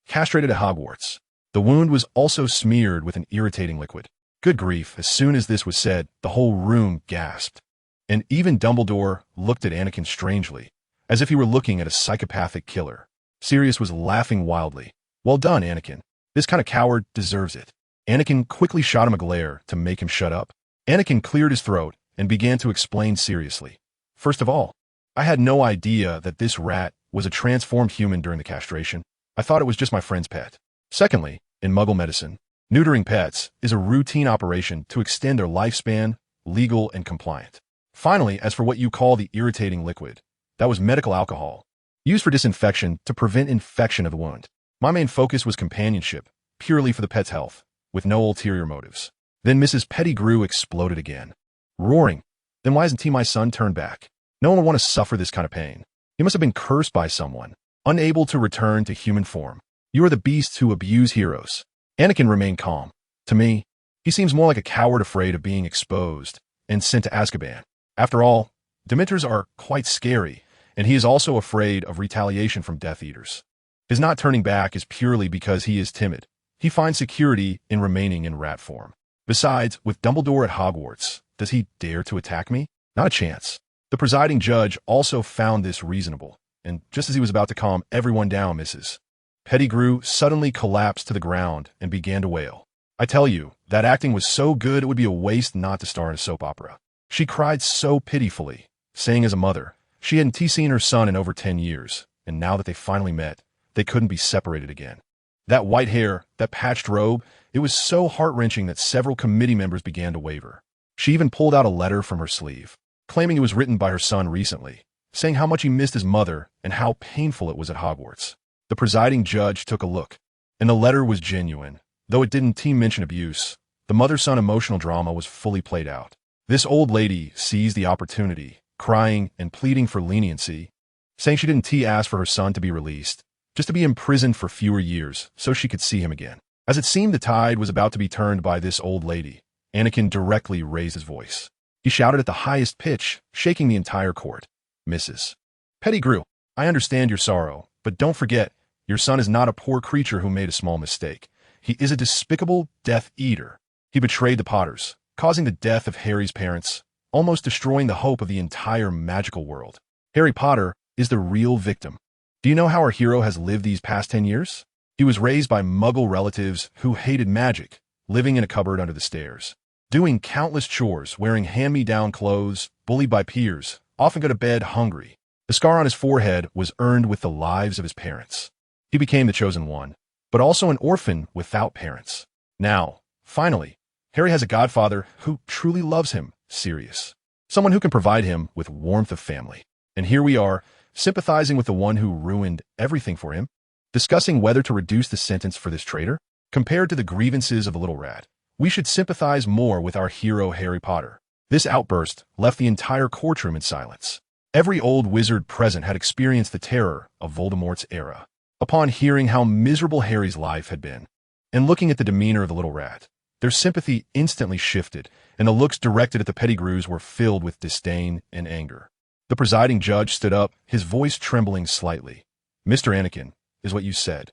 castrated at Hogwarts. The wound was also smeared with an irritating liquid. Good grief, as soon as this was said, the whole room gasped. And even Dumbledore looked at Anakin strangely, as if he were looking at a psychopathic killer. Sirius was laughing wildly. Well done, Anakin. This kind of coward deserves it. Anakin quickly shot him a glare to make him shut up. Anakin cleared his throat and began to explain seriously. First of all, I had no idea that this rat was a transformed human during the castration. I thought it was just my friend's pet. Secondly, in Muggle medicine, neutering pets is a routine operation to extend their lifespan, legal and compliant. Finally, as for what you call the irritating liquid, that was medical alcohol. used for disinfection to prevent infection of the wound. My main focus was companionship, purely for the pet's health, with no ulterior motives. Then Mrs. Pettigrew exploded again, roaring, "Then why hasn't my son turned back? No one would want to suffer this kind of pain. He must have been cursed by someone, unable to return to human form. You are the beasts who abuse heroes." Anakin remained calm. To me, he seems more like a coward afraid of being exposed and sent to Azkaban. After all, Dementors are quite scary, and he is also afraid of retaliation from Death Eaters. His not turning back is purely because he is timid. He finds security in remaining in rat form. Besides, with Dumbledore at Hogwarts, does he dare to attack me? Not a chance. The presiding judge also found this reasonable, and just as he was about to calm everyone down, Mrs. Pettigrew suddenly collapsed to the ground and began to wail. I tell you, that acting was so good it would be a waste not to star in a soap opera. She cried so pitifully, saying as a mother, she hadn't seen her son in over 10 years, and now that they finally met, they couldn't be separated again. That white hair, that patched robe, it was so heart-wrenching that several committee members began to waver. She even pulled out a letter from her sleeve, claiming it was written by her son recently, saying how much he missed his mother and how painful it was at Hogwarts. The presiding judge took a look, and the letter was genuine. Though it didn't mention abuse, the mother-son emotional drama was fully played out. This old lady seized the opportunity, crying and pleading for leniency, saying she didn't ask for her son to be released, just to be imprisoned for fewer years so she could see him again. As it seemed the tide was about to be turned by this old lady, Anakin directly raised his voice. He shouted at the highest pitch, shaking the entire court. "Mrs. Pettigrew, I understand your sorrow, but don't forget, your son is not a poor creature who made a small mistake. He is a despicable Death Eater. He betrayed the Potters, causing the death of Harry's parents, almost destroying the hope of the entire magical world. Harry Potter is the real victim. Do you know how our hero has lived these past 10 years? He was raised by Muggle relatives who hated magic, living in a cupboard under the stairs, doing countless chores, wearing hand-me-down clothes, bullied by peers, often go to bed hungry. The scar on his forehead was earned with the lives of his parents. He became the chosen one, but also an orphan without parents. Now, finally, Harry has a godfather who truly loves him, Sirius. Someone who can provide him with warmth of family. And here we are, sympathizing with the one who ruined everything for him, discussing whether to reduce the sentence for this traitor. Compared to the grievances of the little rat, we should sympathize more with our hero Harry Potter. This outburst left the entire courtroom in silence. Every old wizard present had experienced the terror of Voldemort's era. Upon hearing how miserable Harry's life had been, and looking at the demeanor of the little rat, their sympathy instantly shifted, and the looks directed at the Pettigrews were filled with disdain and anger. The presiding judge stood up, his voice trembling slightly. "Mr. Anakin, is what you said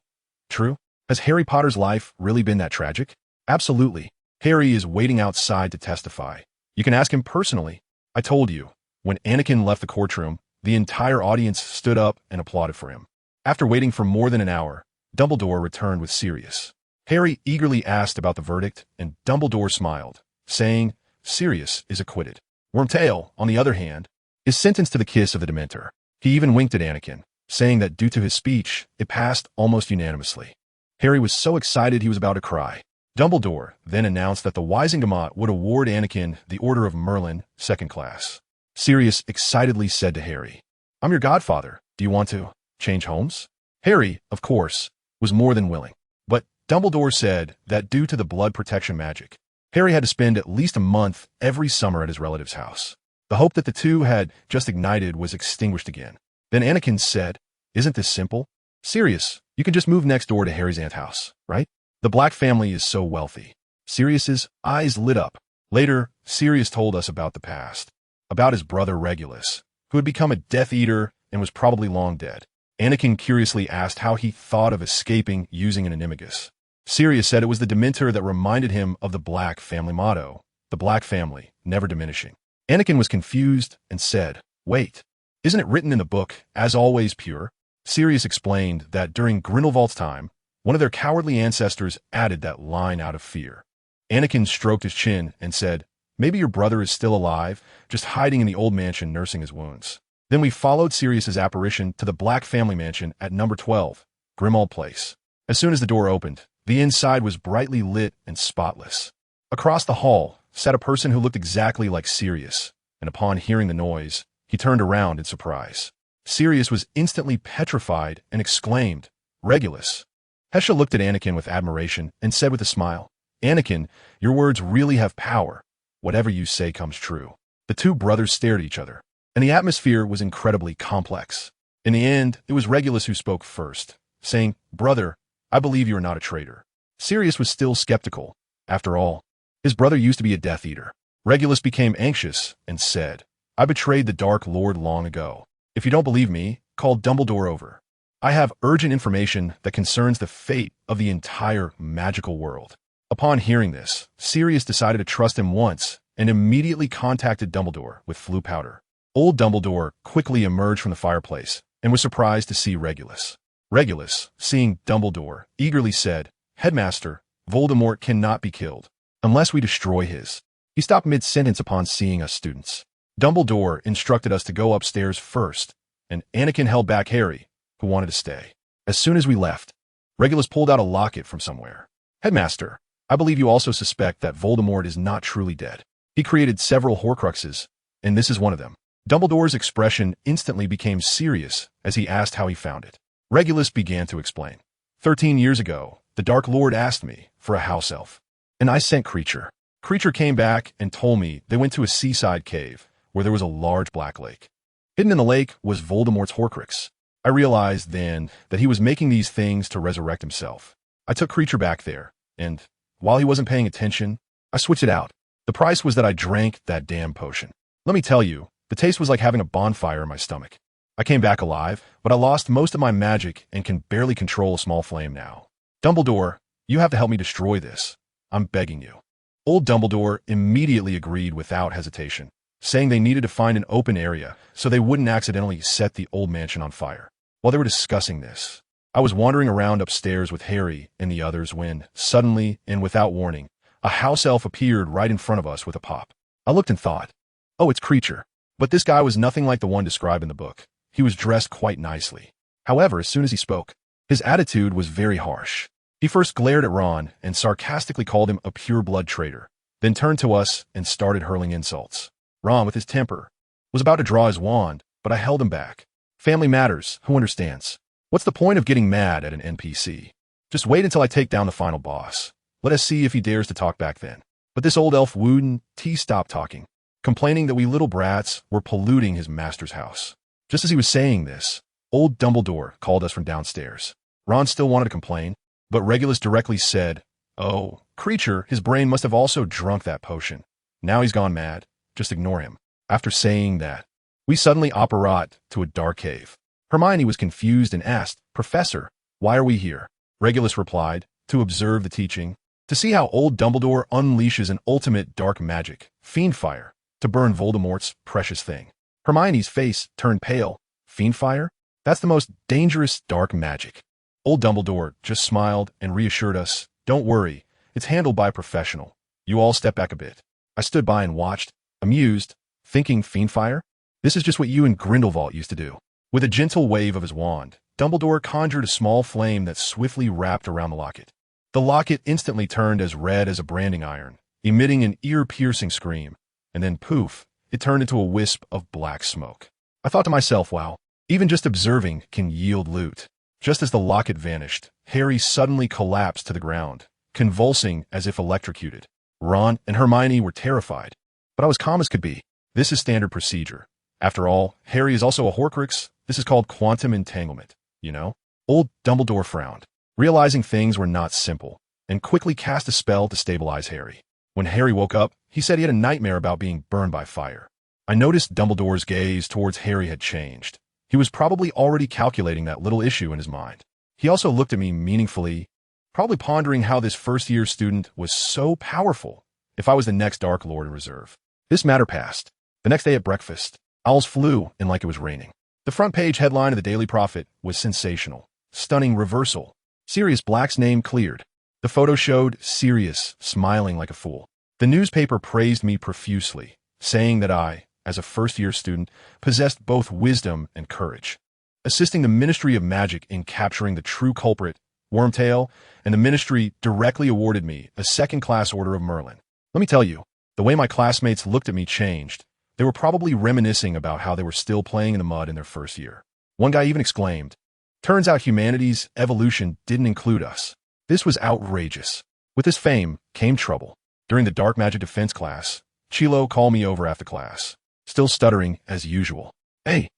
true? Has Harry Potter's life really been that tragic?" "Absolutely. Harry is waiting outside to testify. You can ask him personally. I told you." When Anakin left the courtroom, the entire audience stood up and applauded for him. After waiting for more than an hour, Dumbledore returned with Sirius. Harry eagerly asked about the verdict, and Dumbledore smiled, saying, "Sirius is acquitted. Wormtail, on the other hand, is sentenced to the kiss of the Dementor." He even winked at Anakin, saying that due to his speech, it passed almost unanimously. Harry was so excited he was about to cry. Dumbledore then announced that the Wisengamot would award Anakin the Order of Merlin, 2nd class. Sirius excitedly said to Harry, "I'm your godfather. Do you want to change homes?" Harry, of course, was more than willing. But Dumbledore said that due to the blood protection magic, Harry had to spend at least a month every summer at his relative's house. The hope that the two had just ignited was extinguished again. Then Anakin said, "Isn't this simple? Sirius, you can just move next door to Harry's aunt's house, right? The Black family is so wealthy." Sirius's eyes lit up. Later, Sirius told us about the past, about his brother Regulus, who had become a Death Eater and was probably long dead. Anakin curiously asked how he thought of escaping using an animagus. Sirius said it was the Dementor that reminded him of the Black family motto, the Black family, never diminishing. Anakin was confused and said, "Wait, isn't it written in the book, as always pure?" Sirius explained that during Grindelwald's time, one of their cowardly ancestors added that line out of fear. Anakin stroked his chin and said, "Maybe your brother is still alive, just hiding in the old mansion nursing his wounds." Then we followed Sirius's apparition to the Black family mansion at number 12, Grimmauld Place. As soon as the door opened, the inside was brightly lit and spotless. Across the hall sat a person who looked exactly like Sirius, and upon hearing the noise, he turned around in surprise. Sirius was instantly petrified and exclaimed, "Regulus." Hesha looked at Anakin with admiration and said with a smile, "Anakin, your words really have power. Whatever you say comes true." The two brothers stared at each other, and the atmosphere was incredibly complex. In the end, it was Regulus who spoke first, saying, "Brother, I believe you are not a traitor." Sirius was still skeptical. After all, his brother used to be a Death Eater. Regulus became anxious and said, "I betrayed the Dark Lord long ago. If you don't believe me, call Dumbledore over. I have urgent information that concerns the fate of the entire magical world." Upon hearing this, Sirius decided to trust him once and immediately contacted Dumbledore with Floo powder. Old Dumbledore quickly emerged from the fireplace and was surprised to see Regulus. Regulus, seeing Dumbledore, eagerly said, "Headmaster, Voldemort cannot be killed unless we destroy his." He stopped mid-sentence upon seeing us students. Dumbledore instructed us to go upstairs first, and Anakin held back Harry, who wanted to stay. As soon as we left, Regulus pulled out a locket from somewhere. "Headmaster, I believe you also suspect that Voldemort is not truly dead. He created several Horcruxes, and this is one of them." Dumbledore's expression instantly became serious as he asked how he found it. Regulus began to explain. 13 years ago, the Dark Lord asked me for a house elf, and I sent Creature. Creature came back and told me they went to a seaside cave where there was a large black lake. Hidden in the lake was Voldemort's Horcrux. I realized then that he was making these things to resurrect himself. I took Creature back there, and while he wasn't paying attention, I switched it out. The price was that I drank that damn potion. Let me tell you, the taste was like having a bonfire in my stomach. I came back alive, but I lost most of my magic and can barely control a small flame now. Dumbledore, you have to help me destroy this. I'm begging you. Old Dumbledore immediately agreed without hesitation, saying they needed to find an open area so they wouldn't accidentally set the old mansion on fire. While they were discussing this, I was wandering around upstairs with Harry and the others when, suddenly and without warning, a house elf appeared right in front of us with a pop. I looked and thought, "Oh, it's Creature." But this guy was nothing like the one described in the book. He was dressed quite nicely. However, as soon as he spoke, his attitude was very harsh. He first glared at Ron and sarcastically called him a pure-blood traitor, then turned to us and started hurling insults. Ron, with his temper, was about to draw his wand, but I held him back. Family matters, who understands? What's the point of getting mad at an NPC? Just wait until I take down the final boss. Let us see if he dares to talk back then. But this old elf wouldn't. He stopped talking, complaining that we little brats were polluting his master's house. Just as he was saying this, old Dumbledore called us from downstairs. Ron still wanted to complain, but Regulus directly said, "Oh, Creature, his brain must have also drunk that potion. Now he's gone mad. Just ignore him." After saying that, we suddenly apparat to a dark cave. Hermione was confused and asked, "Professor, why are we here?" Regulus replied, "To observe the teaching, to see how old Dumbledore unleashes an ultimate dark magic, fiend fire, to burn Voldemort's precious thing." Hermione's face turned pale. "Fiend fire? That's the most dangerous dark magic." Old Dumbledore just smiled and reassured us, "Don't worry, it's handled by a professional. You all step back a bit." I stood by and watched, amused, thinking, fiend fire? This is just what you and Grindelwald used to do. With a gentle wave of his wand, Dumbledore conjured a small flame that swiftly wrapped around the locket. The locket instantly turned as red as a branding iron, emitting an ear-piercing scream, and then poof, it turned into a wisp of black smoke. I thought to myself, wow, even just observing can yield loot. Just as the locket vanished, Harry suddenly collapsed to the ground, convulsing as if electrocuted. Ron and Hermione were terrified, but I was calm as could be. This is standard procedure. After all, Harry is also a Horcrux. This is called quantum entanglement, you know? Old Dumbledore frowned, realizing things were not simple, and quickly cast a spell to stabilize Harry. When Harry woke up, he said he had a nightmare about being burned by fire. I noticed Dumbledore's gaze towards Harry had changed. He was probably already calculating that little issue in his mind. He also looked at me meaningfully, probably pondering how this first-year student was so powerful if I was the next Dark Lord in reserve. This matter passed. The next day at breakfast, owls flew in like it was raining. The front page headline of the Daily Prophet was sensational. Stunning reversal. Sirius Black's name cleared. The photo showed Sirius smiling like a fool. The newspaper praised me profusely, saying that I, as a first-year student, possessed both wisdom and courage, assisting the Ministry of Magic in capturing the true culprit, Wormtail, and the Ministry directly awarded me a second-class Order of Merlin. Let me tell you, the way my classmates looked at me changed. They were probably reminiscing about how they were still playing in the mud in their first year. One guy even exclaimed, "Turns out humanity's evolution didn't include us." This was outrageous. With this fame came trouble. During the dark magic defense class, Chilo called me over after class, still stuttering as usual. "Hey,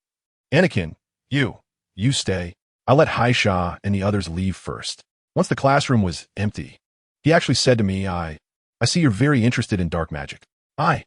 Anakin, you stay." I let Haisha and the others leave first. Once the classroom was empty, he actually said to me, I see you're very interested in dark magic. I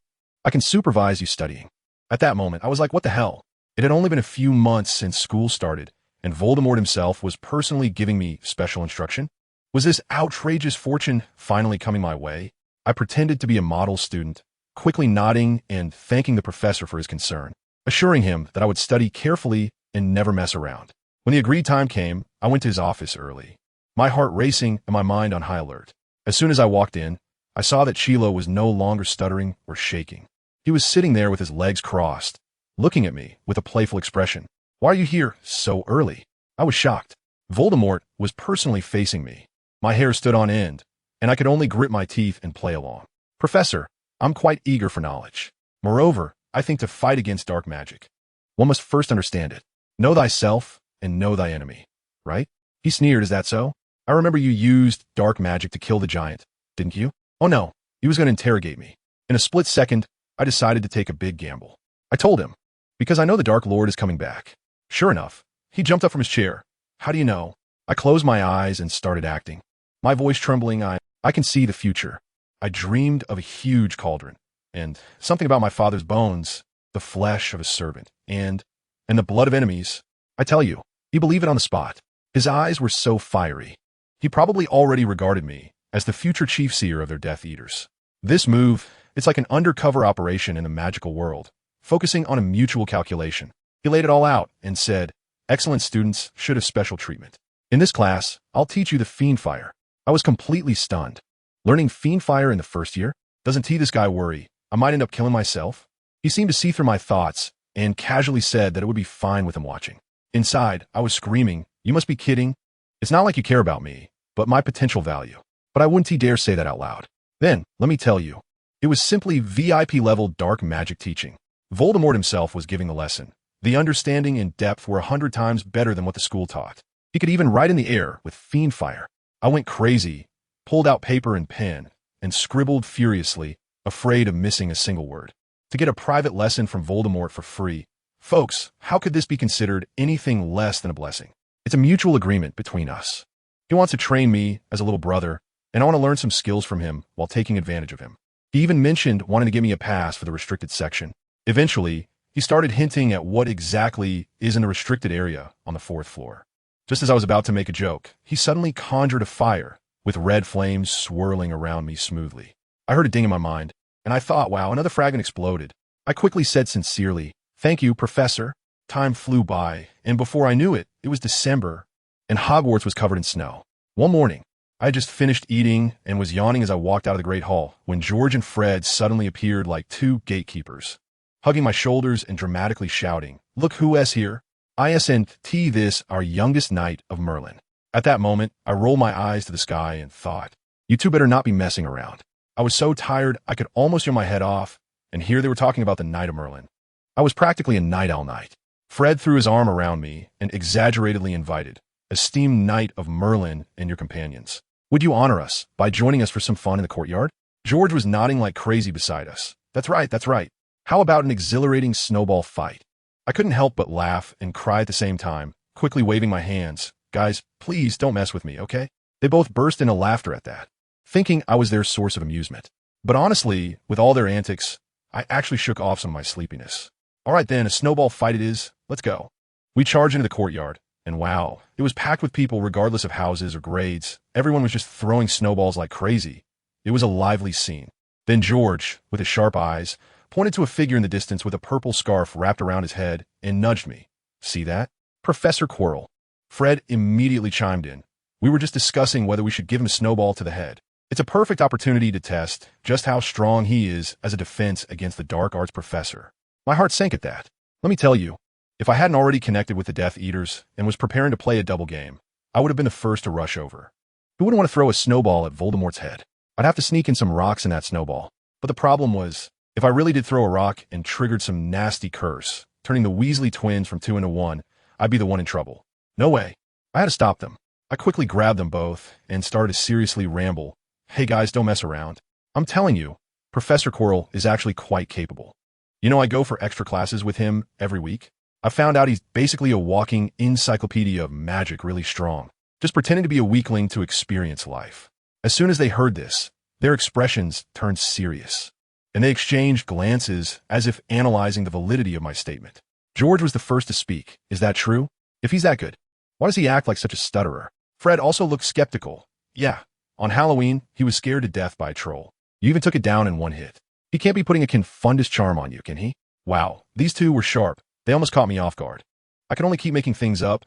can supervise you studying." At that moment, I was like, what the hell? It had only been a few months since school started, and Voldemort himself was personally giving me special instruction? Was this outrageous fortune finally coming my way? I pretended to be a model student, quickly nodding and thanking the professor for his concern, assuring him that I would study carefully and never mess around. When the agreed time came, I went to his office early, my heart racing and my mind on high alert. As soon as I walked in, I saw that Chilo was no longer stuttering or shaking. He was sitting there with his legs crossed, looking at me with a playful expression. "Why are you here so early?" I was shocked. Voldemort was personally facing me. My hair stood on end, and I could only grit my teeth and play along. "Professor, I'm quite eager for knowledge. Moreover, I think to fight against dark magic, one must first understand it. Know thyself and know thy enemy, right?" He sneered. "Is that so? I remember you used dark magic to kill the giant, didn't you?" Oh no, he was going to interrogate me. In a split second, I decided to take a big gamble. I told him, "Because I know the Dark Lord is coming back." Sure enough, he jumped up from his chair. "How do you know?" I closed my eyes and started acting. My voice trembling, I can see the future. I dreamed of a huge cauldron, and something about my father's bones, the flesh of a servant, and the blood of enemies. I tell you, he believed it on the spot. His eyes were so fiery. He probably already regarded me as the future chief seer of their Death Eaters. This move, it's like an undercover operation in the magical world, focusing on a mutual calculation. He laid it all out and said, "Excellent students should have special treatment. In this class, I'll teach you the fiend fire." I was completely stunned. Learning fiend fire in the first year? Doesn't this guy worry I might end up killing myself? He seemed to see through my thoughts and casually said that it would be fine with him watching. Inside, I was screaming, "You must be kidding. It's not like you care about me, but my potential value." But I wouldn't dare say that out loud. Then, let me tell you, it was simply VIP-level dark magic teaching. Voldemort himself was giving the lesson. The understanding and depth were 100 times better than what the school taught. He could even write in the air with fiend fire. I went crazy, pulled out paper and pen, and scribbled furiously, afraid of missing a single word. To get a private lesson from Voldemort for free. Folks, how could this be considered anything less than a blessing? It's a mutual agreement between us. He wants to train me as a little brother, and I want to learn some skills from him while taking advantage of him. He even mentioned wanting to give me a pass for the restricted section. Eventually, he started hinting at what exactly is in the restricted area on the 4th floor. Just as I was about to make a joke, he suddenly conjured a fire, with red flames swirling around me smoothly. I heard a ding in my mind, and I thought, wow, another fragment exploded. I quickly said sincerely, "Thank you, Professor." Time flew by, and before I knew it, it was December, and Hogwarts was covered in snow. One morning, I had just finished eating and was yawning as I walked out of the Great Hall when George and Fred suddenly appeared like two gatekeepers, hugging my shoulders and dramatically shouting, "Look who is here! Isn't this our youngest knight of Merlin?" At that moment, I rolled my eyes to the sky and thought, you two better not be messing around. I was so tired I could almost hear my head off, and here they were talking about the Knight of Merlin. I was practically a night owl knight. Fred threw his arm around me and exaggeratedly invited, "Esteemed Knight of Merlin and your companions, would you honor us by joining us for some fun in the courtyard?" George was nodding like crazy beside us. That's right. How about an exhilarating snowball fight?" I couldn't help but laugh and cry at the same time, quickly waving my hands. "Guys, please don't mess with me, okay?" They both burst into laughter at that, thinking I was their source of amusement. But honestly, with all their antics, I actually shook off some of my sleepiness. All right then, a snowball fight it is. Let's go. We charged into the courtyard, and wow, it was packed with people regardless of houses or grades. Everyone was just throwing snowballs like crazy. It was a lively scene. Then George, with his sharp eyes, pointed to a figure in the distance with a purple scarf wrapped around his head and nudged me. "See that? Professor Quirrell." Fred immediately chimed in. "We were just discussing whether we should give him a snowball to the head. It's a perfect opportunity to test just how strong he is as a defense against the dark arts professor." My heart sank at that. Let me tell you, if I hadn't already connected with the Death Eaters and was preparing to play a double game, I would have been the first to rush over. Who wouldn't want to throw a snowball at Voldemort's head? I'd have to sneak in some rocks in that snowball. But the problem was, if I really did throw a rock and triggered some nasty curse, turning the Weasley twins from 2 into 1, I'd be the one in trouble. No way. I had to stop them. I quickly grabbed them both and started to seriously ramble. Hey guys, don't mess around. I'm telling you, Professor Quirrell is actually quite capable. You know, I go for extra classes with him every week. I found out he's basically a walking encyclopedia of magic, really strong, just pretending to be a weakling to experience life. As soon as they heard this, their expressions turned serious, and they exchanged glances as if analyzing the validity of my statement. George was the first to speak. Is that true? If he's that good, why does he act like such a stutterer? Fred also looked skeptical. Yeah, on Halloween, he was scared to death by a troll. You even took it down in one hit. He can't be putting a confundus charm on you, can he? Wow, these two were sharp. They almost caught me off guard. I can only keep making things up.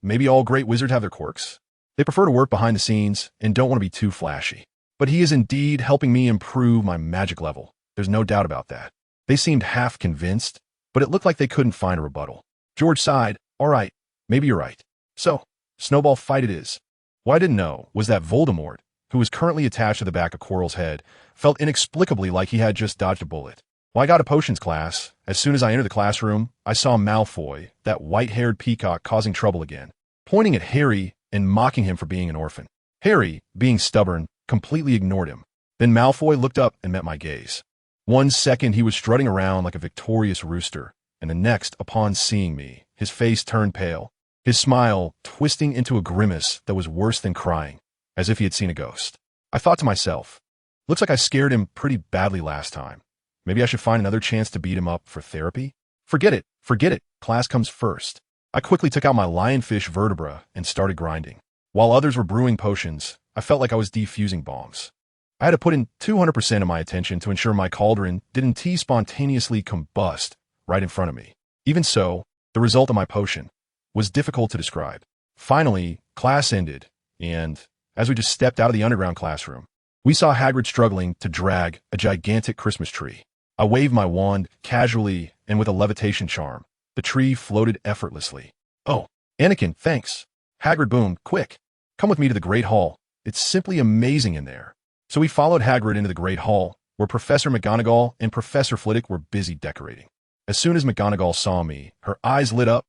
Maybe all great wizards have their quirks. They prefer to work behind the scenes and don't want to be too flashy. But he is indeed helping me improve my magic level. There's no doubt about that. They seemed half convinced, but it looked like they couldn't find a rebuttal. George sighed. All right, maybe you're right. So, snowball fight it is. What I didn't know was that Voldemort, who was currently attached to the back of Quirrell's head, felt inexplicably like he had just dodged a bullet. When I got to potions class, as soon as I entered the classroom, I saw Malfoy, that white-haired peacock, causing trouble again, pointing at Harry and mocking him for being an orphan. Harry, being stubborn, completely ignored him. Then Malfoy looked up and met my gaze. 1 second he was strutting around like a victorious rooster, and the next, upon seeing me, his face turned pale, his smile twisting into a grimace that was worse than crying, as if he had seen a ghost. I thought to myself, looks like I scared him pretty badly last time. Maybe I should find another chance to beat him up for therapy? Forget it, class comes first. I quickly took out my lionfish vertebra and started grinding. While others were brewing potions, I felt like I was defusing bombs. I had to put in 200% of my attention to ensure my cauldron didn't spontaneously combust right in front of me. Even so, the result of my potion was difficult to describe. Finally, class ended, and as we just stepped out of the underground classroom, we saw Hagrid struggling to drag a gigantic Christmas tree. I waved my wand casually and with a levitation charm. The tree floated effortlessly. Oh, Anakin, thanks. Hagrid boomed, quick, come with me to the Great Hall. It's simply amazing in there. So we followed Hagrid into the Great Hall, where Professor McGonagall and Professor Flitwick were busy decorating. As soon as McGonagall saw me, her eyes lit up.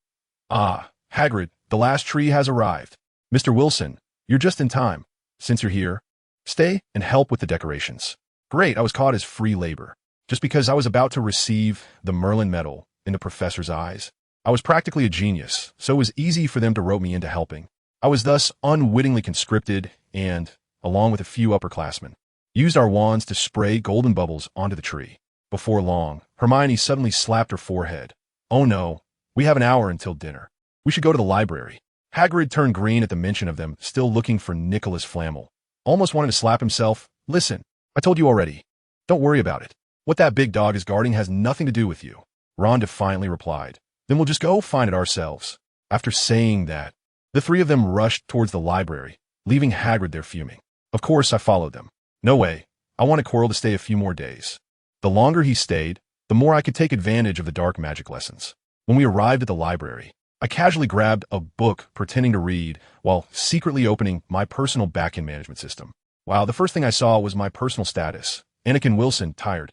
Ah, Hagrid, the last tree has arrived. Mr. Wilson, you're just in time. Since you're here, stay and help with the decorations. Great, I was caught as free labor. Just because I was about to receive the Merlin Medal in the professor's eyes. I was practically a genius, so it was easy for them to rope me into helping. I was thus unwittingly conscripted and, along with a few upperclassmen, used our wands to spray golden bubbles onto the tree. Before long, Hermione suddenly slapped her forehead. Oh no, we have an hour until dinner. We should go to the library. Hagrid turned green at the mention of them, still looking for Nicholas Flamel. Almost wanted to slap himself. Listen, I told you already. Don't worry about it. What that big dog is guarding has nothing to do with you. Ron defiantly replied. Then we'll just go find it ourselves. After saying that, the three of them rushed towards the library, leaving Hagrid there fuming. Of course, I followed them. No way. I wanted Quirrell to stay a few more days. The longer he stayed, the more I could take advantage of the dark magic lessons. When we arrived at the library, I casually grabbed a book pretending to read while secretly opening my personal back-end management system. Wow, the first thing I saw was my personal status. Anakin Wilson, tired.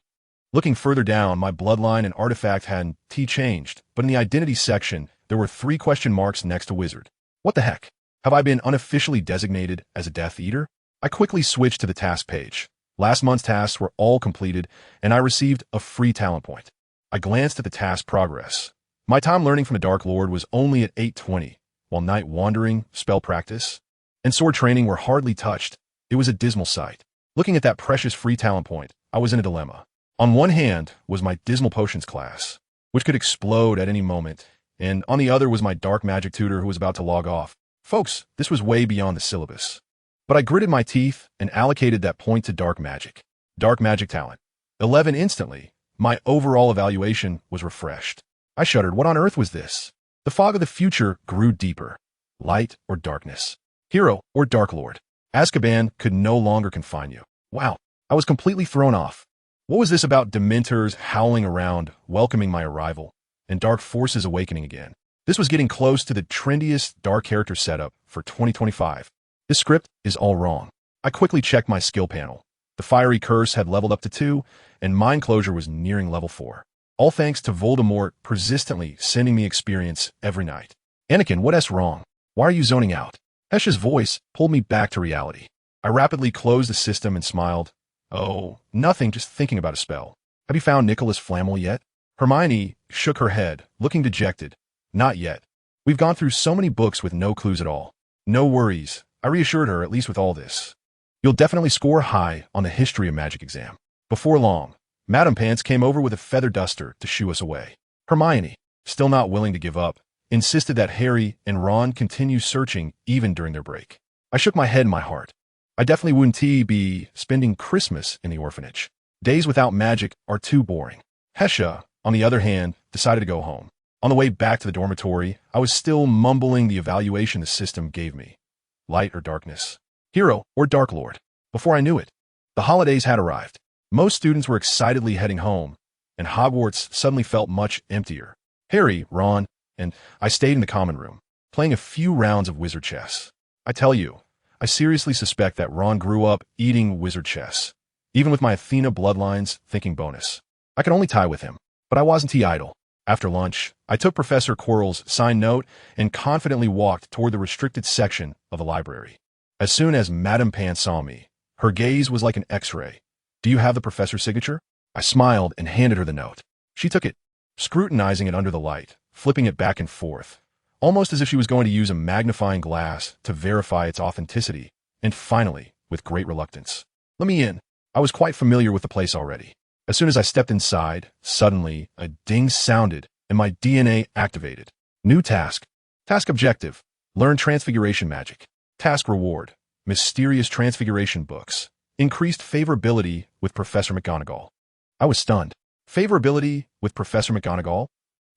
Looking further down, my bloodline and artifact hadn't changed, but in the identity section, there were 3 question marks next to wizard. What the heck? Have I been unofficially designated as a Death Eater? I quickly switched to the task page. Last month's tasks were all completed, and I received a free talent point. I glanced at the task progress. My time learning from the Dark Lord was only at 820, while night wandering, spell practice, and sword training were hardly touched. It was a dismal sight. Looking at that precious free talent point, I was in a dilemma. On one hand was my Dismal Potions class, which could explode at any moment, and on the other was my dark magic tutor who was about to log off. Folks, this was way beyond the syllabus. But I gritted my teeth and allocated that point to dark magic. Dark magic talent. 11 instantly. My overall evaluation was refreshed. I shuddered. What on earth was this? The fog of the future grew deeper. Light or darkness? Hero or Dark Lord? Azkaban could no longer confine you. Wow, I was completely thrown off. What was this about Dementors howling around, welcoming my arrival, and dark forces awakening again? This was getting close to the trendiest dark character setup for 2025. This script is all wrong. I quickly checked my skill panel. The fiery curse had leveled up to 2, and mind closure was nearing level 4. all thanks to Voldemort persistently sending me experience every night. Anakin, what's wrong? Why are you zoning out? Hesh's voice pulled me back to reality. I rapidly closed the system and smiled. Oh, nothing, just thinking about a spell. Have you found Nicholas Flamel yet? Hermione shook her head, looking dejected. Not yet. We've gone through so many books with no clues at all. No worries, I reassured her, at least with all this. You'll definitely score high on the history of magic exam. Before long, Madame Pants came over with a feather duster to shoo us away. Hermione, still not willing to give up, insisted that Harry and Ron continue searching even during their break. I shook my head in my heart. I definitely wouldn't be spending Christmas in the orphanage. Days without magic are too boring. Hesha, on the other hand, decided to go home. On the way back to the dormitory, I was still mumbling the evaluation the system gave me. Light or darkness? Hero or Dark Lord? Before I knew it, the holidays had arrived. Most students were excitedly heading home, and Hogwarts suddenly felt much emptier. Harry, Ron, and I stayed in the common room, playing a few rounds of wizard chess. I tell you, I seriously suspect that Ron grew up eating wizard chess. Even with my Athena bloodlines, thinking bonus. I could only tie with him, but I wasn't idle. After lunch, I took Professor Quirrell's signed note and confidently walked toward the restricted section of the library. As soon as Madame Pants saw me, her gaze was like an X-ray. Do you have the professor's signature? I smiled and handed her the note. She took it, scrutinizing it under the light, flipping it back and forth, almost as if she was going to use a magnifying glass to verify its authenticity, and finally, with great reluctance. Let me in. I was quite familiar with the place already. As soon as I stepped inside, suddenly, a ding sounded and my DNA activated. New task. Task objective. Learn transfiguration magic. Task reward. Mysterious transfiguration books. Increased favorability with Professor McGonagall. I was stunned. Favorability with Professor McGonagall?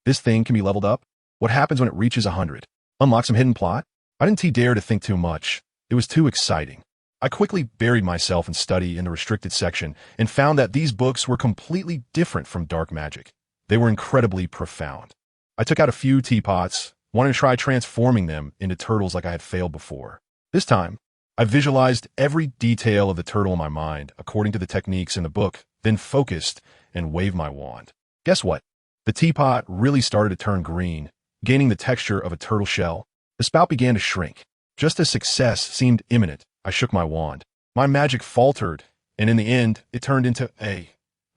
This thing can be leveled up? What happens when it reaches 100? Unlock some hidden plot? I didn't dare to think too much. It was too exciting. I quickly buried myself in study in the restricted section and found that these books were completely different from dark magic. They were incredibly profound. I took out a few teapots, wanting to try transforming them into turtles like I had failed before. This time, I visualized every detail of the turtle in my mind according to the techniques in the book, then focused and waved my wand. Guess what? The teapot really started to turn green, gaining the texture of a turtle shell. The spout began to shrink. Just as success seemed imminent, I shook my wand. My magic faltered, and in the end, it turned into a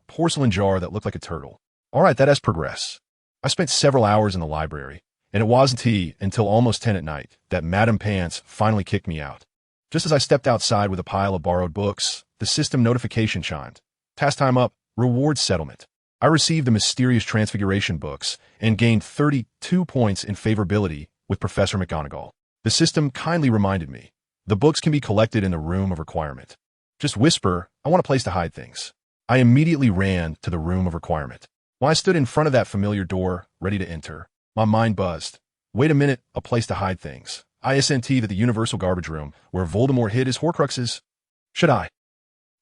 porcelain jar that looked like a turtle. All right, that has progressed. I spent several hours in the library, and it wasn't until almost 10 at night that Madame Pants finally kicked me out. Just as I stepped outside with a pile of borrowed books, the system notification chimed. Task time up, reward settlement. I received the mysterious transfiguration books and gained 32 points in favorability with Professor McGonagall. The system kindly reminded me. The books can be collected in the room of requirement. Just whisper, I want a place to hide things. I immediately ran to the room of requirement. While I stood in front of that familiar door, ready to enter, my mind buzzed. Wait a minute, a place to hide things. ISNT to the universal garbage room, where Voldemort hid his Horcruxes. Should I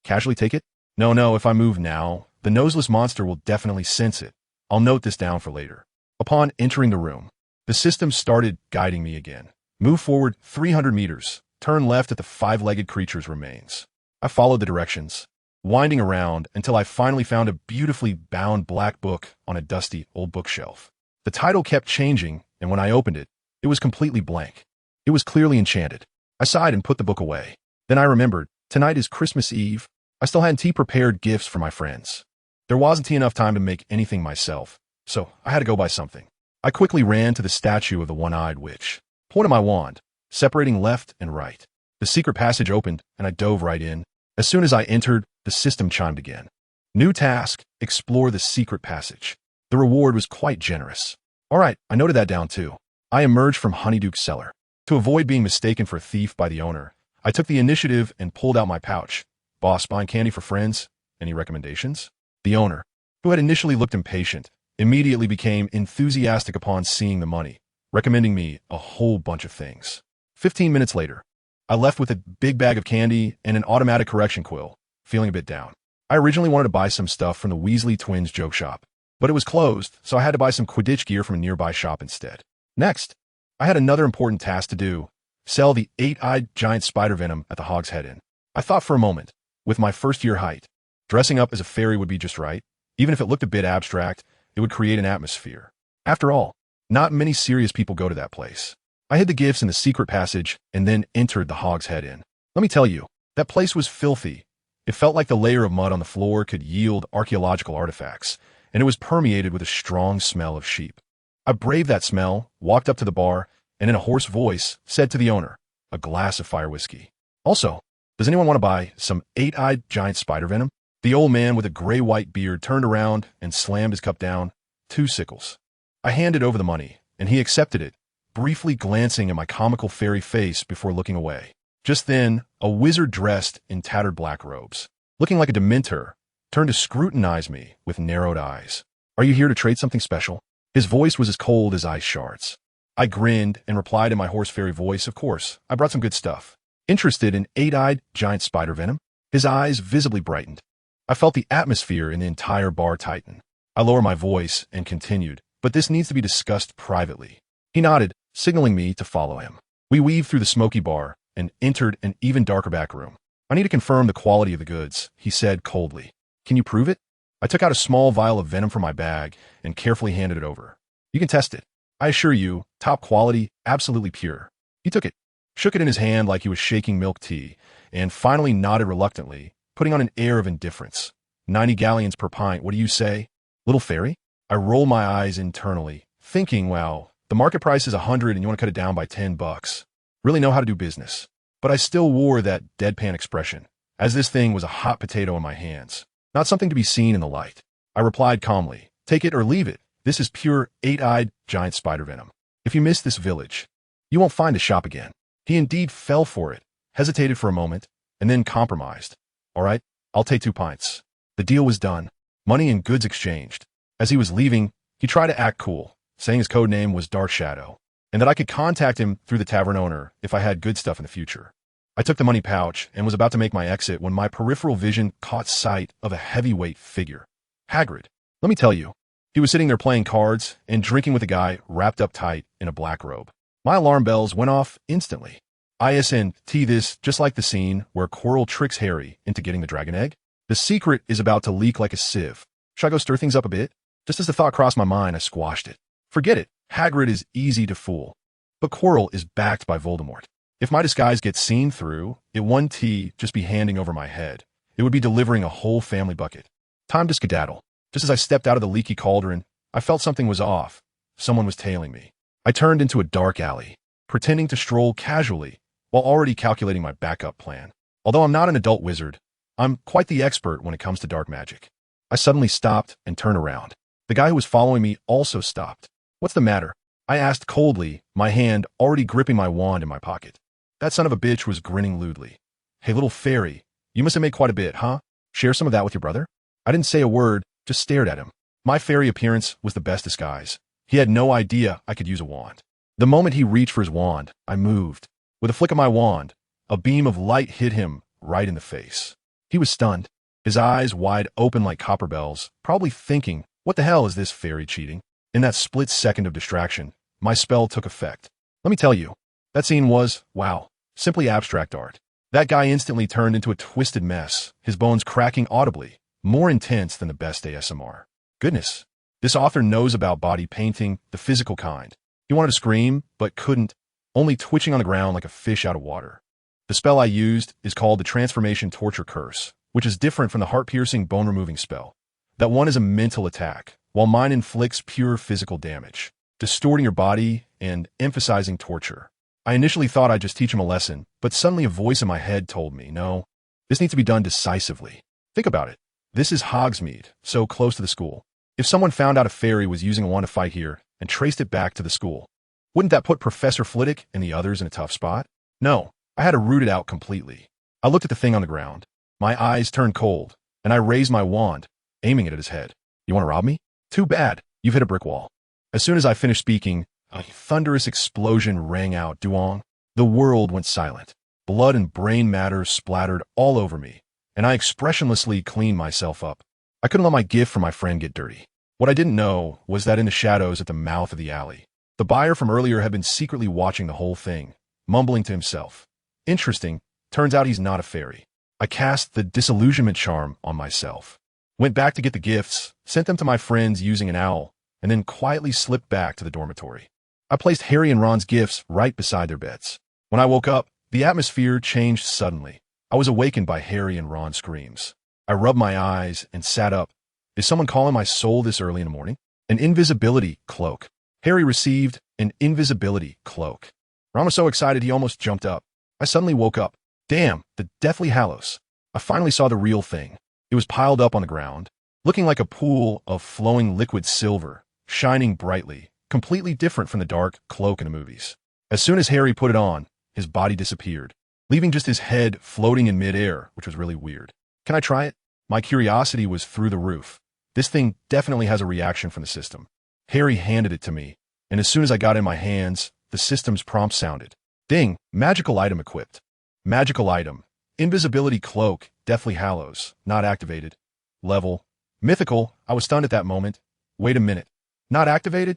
casually take it? No, if I move now, the noseless monster will definitely sense it. I'll note this down for later. Upon entering the room, the system started guiding me again. Move forward 300 meters. Turn left at the five-legged creature's remains. I followed the directions, winding around until I finally found a beautifully bound black book on a dusty old bookshelf. The title kept changing, and when I opened it, it was completely blank. It was clearly enchanted. I sighed and put the book away. Then I remembered, tonight is Christmas Eve. I still hadn't prepared gifts for my friends. There wasn't enough time to make anything myself, so I had to go buy something. I quickly ran to the statue of the one-eyed witch, pointed my wand, separating left and right. The secret passage opened, and I dove right in. As soon as I entered, the system chimed again. New task, explore the secret passage. The reward was quite generous. All right, I noted that down too. I emerged from Honeyduke's cellar. To avoid being mistaken for a thief by the owner, I took the initiative and pulled out my pouch. Boss, buying candy for friends? Any recommendations? The owner, who had initially looked impatient, immediately became enthusiastic upon seeing the money, recommending me a whole bunch of things. 15 minutes later, I left with a big bag of candy and an automatic correction quill, feeling a bit down. I originally wanted to buy some stuff from the Weasley twins joke shop, but it was closed, so I had to buy some Quidditch gear from a nearby shop instead. Next, I had another important task to do, sell the 8-eyed giant spider venom at the Hog's Head Inn. I thought for a moment, with my first-year height, dressing up as a fairy would be just right, even if it looked a bit abstract, it would create an atmosphere. After all, not many serious people go to that place. I hid the gifts in the secret passage and then entered the Hog's Head Inn. Let me tell you, that place was filthy. It felt like the layer of mud on the floor could yield archaeological artifacts, and it was permeated with a strong smell of sheep. I braved that smell, walked up to the bar, and in a hoarse voice said to the owner, "A glass of fire whiskey. Also, does anyone want to buy some 8-eyed giant spider venom?" The old man with a gray-white beard turned around and slammed his cup down. 2 sickles. I handed over the money, and he accepted it, briefly glancing at my comical fairy face before looking away. Just then, a wizard dressed in tattered black robes, looking like a Dementor, turned to scrutinize me with narrowed eyes. "Are you here to trade something special?" His voice was as cold as ice shards. I grinned and replied in my hoarse fairy voice, "Of course, I brought some good stuff." Interested in 8-eyed giant spider venom? His eyes visibly brightened. I felt the atmosphere in the entire bar tighten. I lowered my voice and continued, "But this needs to be discussed privately." He nodded, signaling me to follow him. We weaved through the smoky bar and entered an even darker back room. "I need to confirm the quality of the goods," he said coldly. "Can you prove it?" I took out a small vial of venom from my bag and carefully handed it over. "You can test it. I assure you, top quality, absolutely pure." He took it, shook it in his hand like he was shaking milk tea, and finally nodded reluctantly, putting on an air of indifference. 90 galleons per pint, what do you say? Little fairy? I roll my eyes internally, thinking, wow, the market price is 100 and you want to cut it down by $10. Really know how to do business. But I still wore that deadpan expression, as this thing was a hot potato in my hands, not something to be seen in the light. I replied calmly, "Take it or leave it. This is pure 8-eyed giant spider venom. If you miss this village, you won't find a shop again." He indeed fell for it, hesitated for a moment, and then compromised. "All right, I'll take 2 pints. The deal was done. Money and goods exchanged. As he was leaving, he tried to act cool, saying his code name was Dark Shadow, and that I could contact him through the tavern owner if I had good stuff in the future. I took the money pouch and was about to make my exit when my peripheral vision caught sight of a heavyweight figure. Hagrid. Let me tell you, he was sitting there playing cards and drinking with a guy wrapped up tight in a black robe. My alarm bells went off instantly. ISNT this just like the scene where Quirrell tricks Harry into getting the dragon egg. The secret is about to leak like a sieve. Should I go stir things up a bit? Just as the thought crossed my mind, I squashed it. Forget it. Hagrid is easy to fool. But Quirrell is backed by Voldemort. If my disguise gets seen through, it wouldn't just be handing over my head. It would be delivering a whole family bucket. Time to skedaddle. Just as I stepped out of the leaky cauldron, I felt something was off. Someone was tailing me. I turned into a dark alley, pretending to stroll casually, while already calculating my backup plan. Although I'm not an adult wizard, I'm quite the expert when it comes to dark magic. I suddenly stopped and turned around. The guy who was following me also stopped. "What's the matter?" I asked coldly, my hand already gripping my wand in my pocket. That son of a bitch was grinning lewdly. "Hey, little fairy, you must have made quite a bit, huh? Share some of that with your brother?" I didn't say a word, just stared at him. My fairy appearance was the best disguise. He had no idea I could use a wand. The moment he reached for his wand, I moved. With a flick of my wand, a beam of light hit him right in the face. He was stunned, his eyes wide open like copper bells, probably thinking, what the hell is this fairy cheating? In that split second of distraction, my spell took effect. Let me tell you, that scene was, wow, simply abstract art. That guy instantly turned into a twisted mess, his bones cracking audibly, more intense than the best ASMR. Goodness, this author knows about body painting, the physical kind. He wanted to scream, but couldn't, only twitching on the ground like a fish out of water. The spell I used is called the Transformation Torture Curse, which is different from the heart-piercing, bone-removing spell. That one is a mental attack, while mine inflicts pure physical damage, distorting your body and emphasizing torture. I initially thought I'd just teach him a lesson, but suddenly a voice in my head told me, no, this needs to be done decisively. Think about it. This is Hogsmeade, so close to the school. If someone found out a fairy was using a wand to fight here and traced it back to the school, wouldn't that put Professor Flitwick and the others in a tough spot? No, I had to root it out completely. I looked at the thing on the ground. My eyes turned cold, and I raised my wand, aiming it at his head. "You want to rob me? Too bad, you've hit a brick wall." As soon as I finished speaking, a thunderous explosion rang out, duong. The world went silent. Blood and brain matter splattered all over me, and I expressionlessly cleaned myself up. I couldn't let my gift from my friend get dirty. What I didn't know was that in the shadows at the mouth of the alley, the buyer from earlier had been secretly watching the whole thing, mumbling to himself. Interesting, turns out he's not a fairy. I cast the disillusionment charm on myself. went back to get the gifts, sent them to my friends using an owl, and then quietly slipped back to the dormitory. I placed Harry and Ron's gifts right beside their beds. When I woke up, the atmosphere changed suddenly. I was awakened by Harry and Ron's screams. I rubbed my eyes and sat up. Is someone calling my soul this early in the morning? An invisibility cloak. Harry received an invisibility cloak. Ron was so excited he almost jumped up. I suddenly woke up. Damn, the Deathly Hallows. I finally saw the real thing. It was piled up on the ground, looking like a pool of flowing liquid silver, shining brightly, completely different from the dark cloak in the movies. As soon as Harry put it on, his body disappeared, leaving just his head floating in midair, which was really weird. Can I try it? My curiosity was through the roof. This thing definitely has a reaction from the system. Harry handed it to me, and as soon as I got it in my hands, the system's prompt sounded. Ding, magical item equipped. Magical item. Invisibility cloak, Deathly Hallows, not activated. Level. Mythical. I was stunned at that moment. Wait a minute. Not activated?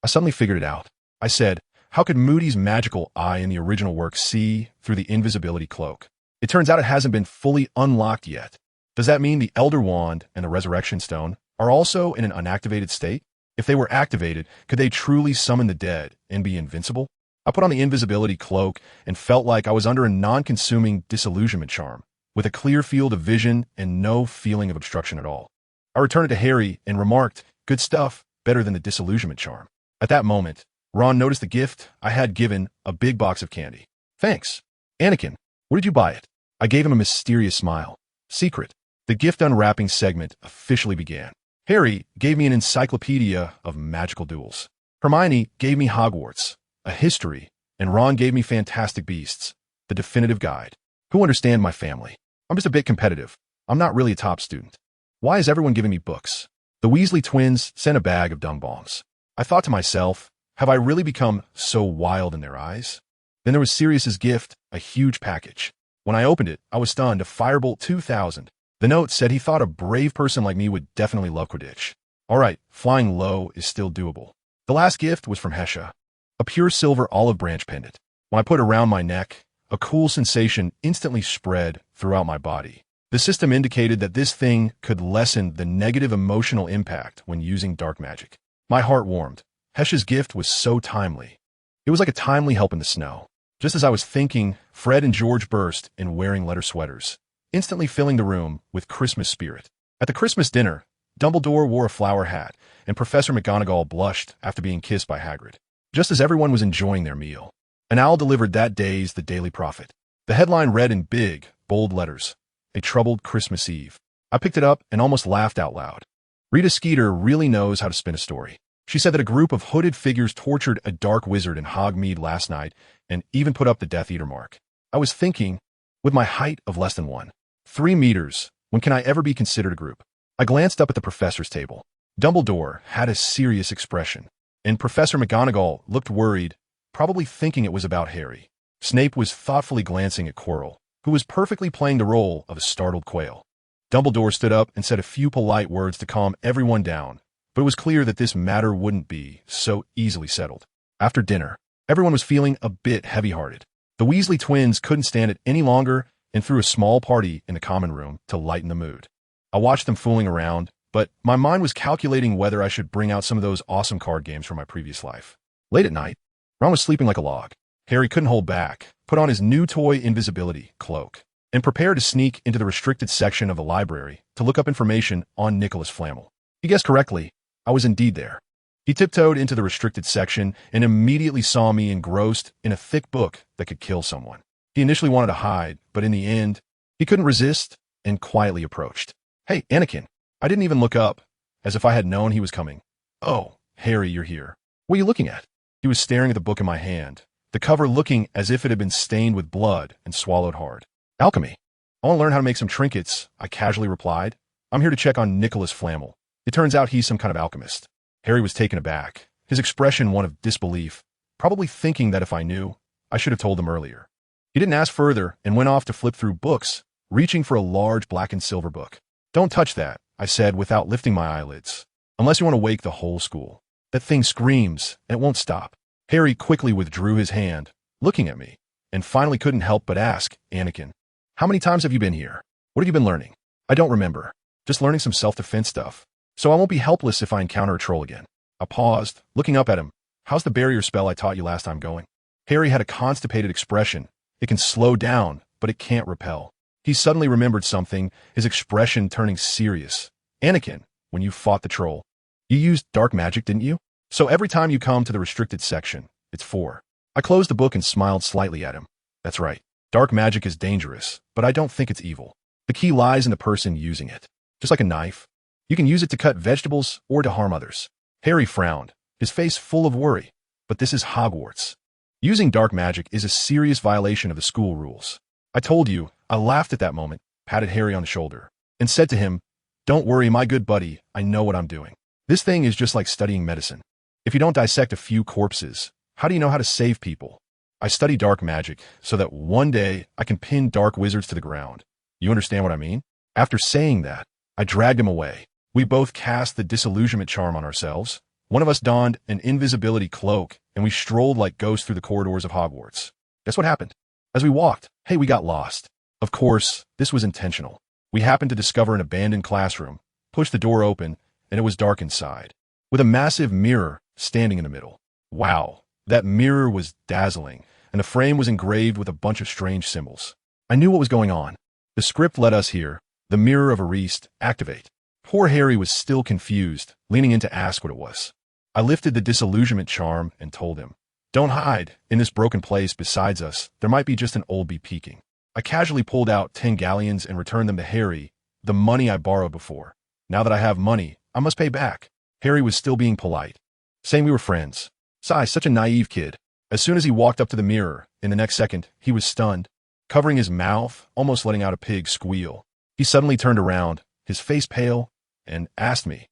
I suddenly figured it out. I said, how could Moody's magical eye in the original work see through the invisibility cloak? It turns out it hasn't been fully unlocked yet. Does that mean the Elder Wand and the Resurrection Stone are also in an unactivated state? If they were activated, could they truly summon the dead and be invincible? I put on the invisibility cloak and felt like I was under a non-consuming disillusionment charm, with a clear field of vision and no feeling of obstruction at all. I returned it to Harry and remarked, good stuff, better than the disillusionment charm. At that moment, Ron noticed the gift I had given, a big box of candy. Thanks. Anakin, where did you buy it? I gave him a mysterious smile. Secret. The gift unwrapping segment officially began. Harry gave me an encyclopedia of magical duels. Hermione gave me Hogwarts, a history, and Ron gave me Fantastic Beasts, the definitive guide. Who understand my family? I'm just a bit competitive. I'm not really a top student. Why is everyone giving me books? The Weasley twins sent a bag of dung bombs. I thought to myself, have I really become so wild in their eyes? Then there was Sirius's gift, a huge package. When I opened it, I was stunned. A Firebolt 2000. The note said he thought a brave person like me would definitely love Quidditch. All right, flying low is still doable. The last gift was from Hesha, a pure silver olive branch pendant. When I put it around my neck, a cool sensation instantly spread throughout my body. The system indicated that this thing could lessen the negative emotional impact when using dark magic. My heart warmed. Hesha's gift was so timely. It was like a timely help in the snow. Just as I was thinking, Fred and George burst in wearing leather sweaters, instantly filling the room with Christmas spirit. At the Christmas dinner, Dumbledore wore a flower hat, and Professor McGonagall blushed after being kissed by Hagrid. Just as everyone was enjoying their meal, an owl delivered that day's The Daily Prophet. The headline read in big, bold letters, "A Troubled Christmas Eve." I picked it up and almost laughed out loud. Rita Skeeter really knows how to spin a story. She said that a group of hooded figures tortured a dark wizard in Hogsmeade last night and even put up the Death Eater mark. I was thinking, with my height of less than 3 meters, when can I ever be considered a group? I glanced up at the professor's table. Dumbledore had a serious expression, and Professor McGonagall looked worried, probably thinking it was about Harry. Snape was thoughtfully glancing at Quirrell, who was perfectly playing the role of a startled quail. Dumbledore stood up and said a few polite words to calm everyone down, but it was clear that this matter wouldn't be so easily settled. After dinner, everyone was feeling a bit heavy-hearted. The Weasley twins couldn't stand it any longer and threw a small party in the common room to lighten the mood. I watched them fooling around, but my mind was calculating whether I should bring out some of those awesome card games from my previous life. Late at night, Ron was sleeping like a log. Harry couldn't hold back, put on his new toy invisibility cloak, and prepared to sneak into the restricted section of the library to look up information on Nicholas Flamel. He guessed correctly. I was indeed there. He tiptoed into the restricted section and immediately saw me engrossed in a thick book that could kill someone. He initially wanted to hide, but in the end, he couldn't resist and quietly approached. Hey, Anakin. I didn't even look up, as if I had known he was coming. Oh, Harry, you're here. What are you looking at? He was staring at the book in my hand, the cover looking as if it had been stained with blood and swallowed hard. Alchemy. I want to learn how to make some trinkets, I casually replied. I'm here to check on Nicholas Flamel. It turns out he's some kind of alchemist. Harry was taken aback, his expression one of disbelief, probably thinking that if I knew, I should have told him earlier. He didn't ask further and went off to flip through books, reaching for a large black and silver book. Don't touch that, I said without lifting my eyelids, unless you want to wake the whole school. That thing screams, and it won't stop. Harry quickly withdrew his hand, looking at me, and finally couldn't help but ask, Anakin, how many times have you been here? What have you been learning? I don't remember. Just learning some self-defense stuff. So I won't be helpless if I encounter a troll again. I paused, looking up at him. How's the barrier spell I taught you last time going? Harry had a constipated expression. It can slow down, but it can't repel. He suddenly remembered something, his expression turning serious. Anakin, when you fought the troll, you used dark magic, didn't you? So every time you come to the restricted section, it's 4. I closed the book and smiled slightly at him. That's right. Dark magic is dangerous, but I don't think it's evil. The key lies in the person using it. Just like a knife, you can use it to cut vegetables or to harm others. Harry frowned, his face full of worry. But this is Hogwarts. Using dark magic is a serious violation of the school rules. I told you. I laughed at that moment, patted Harry on the shoulder, and said to him, "Don't worry, my good buddy, I know what I'm doing. This thing is just like studying medicine. If you don't dissect a few corpses, how do you know how to save people? I study dark magic so that one day I can pin dark wizards to the ground. You understand what I mean?" After saying that, I dragged him away. We both cast the disillusionment charm on ourselves. One of us donned an invisibility cloak, and we strolled like ghosts through the corridors of Hogwarts. Guess what happened? As we walked, hey, we got lost. Of course, this was intentional. We happened to discover an abandoned classroom, pushed the door open, and it was dark inside, with a massive mirror standing in the middle. Wow, that mirror was dazzling, and the frame was engraved with a bunch of strange symbols. I knew what was going on. The script led us here. The mirror of arrived, activate. Poor Harry was still confused, leaning in to ask what it was. I lifted the disillusionment charm and told him, "Don't hide. In this broken place besides us, there might be just an old bee peeking." I casually pulled out 10 galleons and returned them to Harry, the money I borrowed before. Now that I have money, I must pay back. Harry was still being polite, saying we were friends. Sigh, such a naive kid. As soon as he walked up to the mirror, in the next second, he was stunned, covering his mouth, almost letting out a pig squeal. He suddenly turned around, his face pale, and asked me,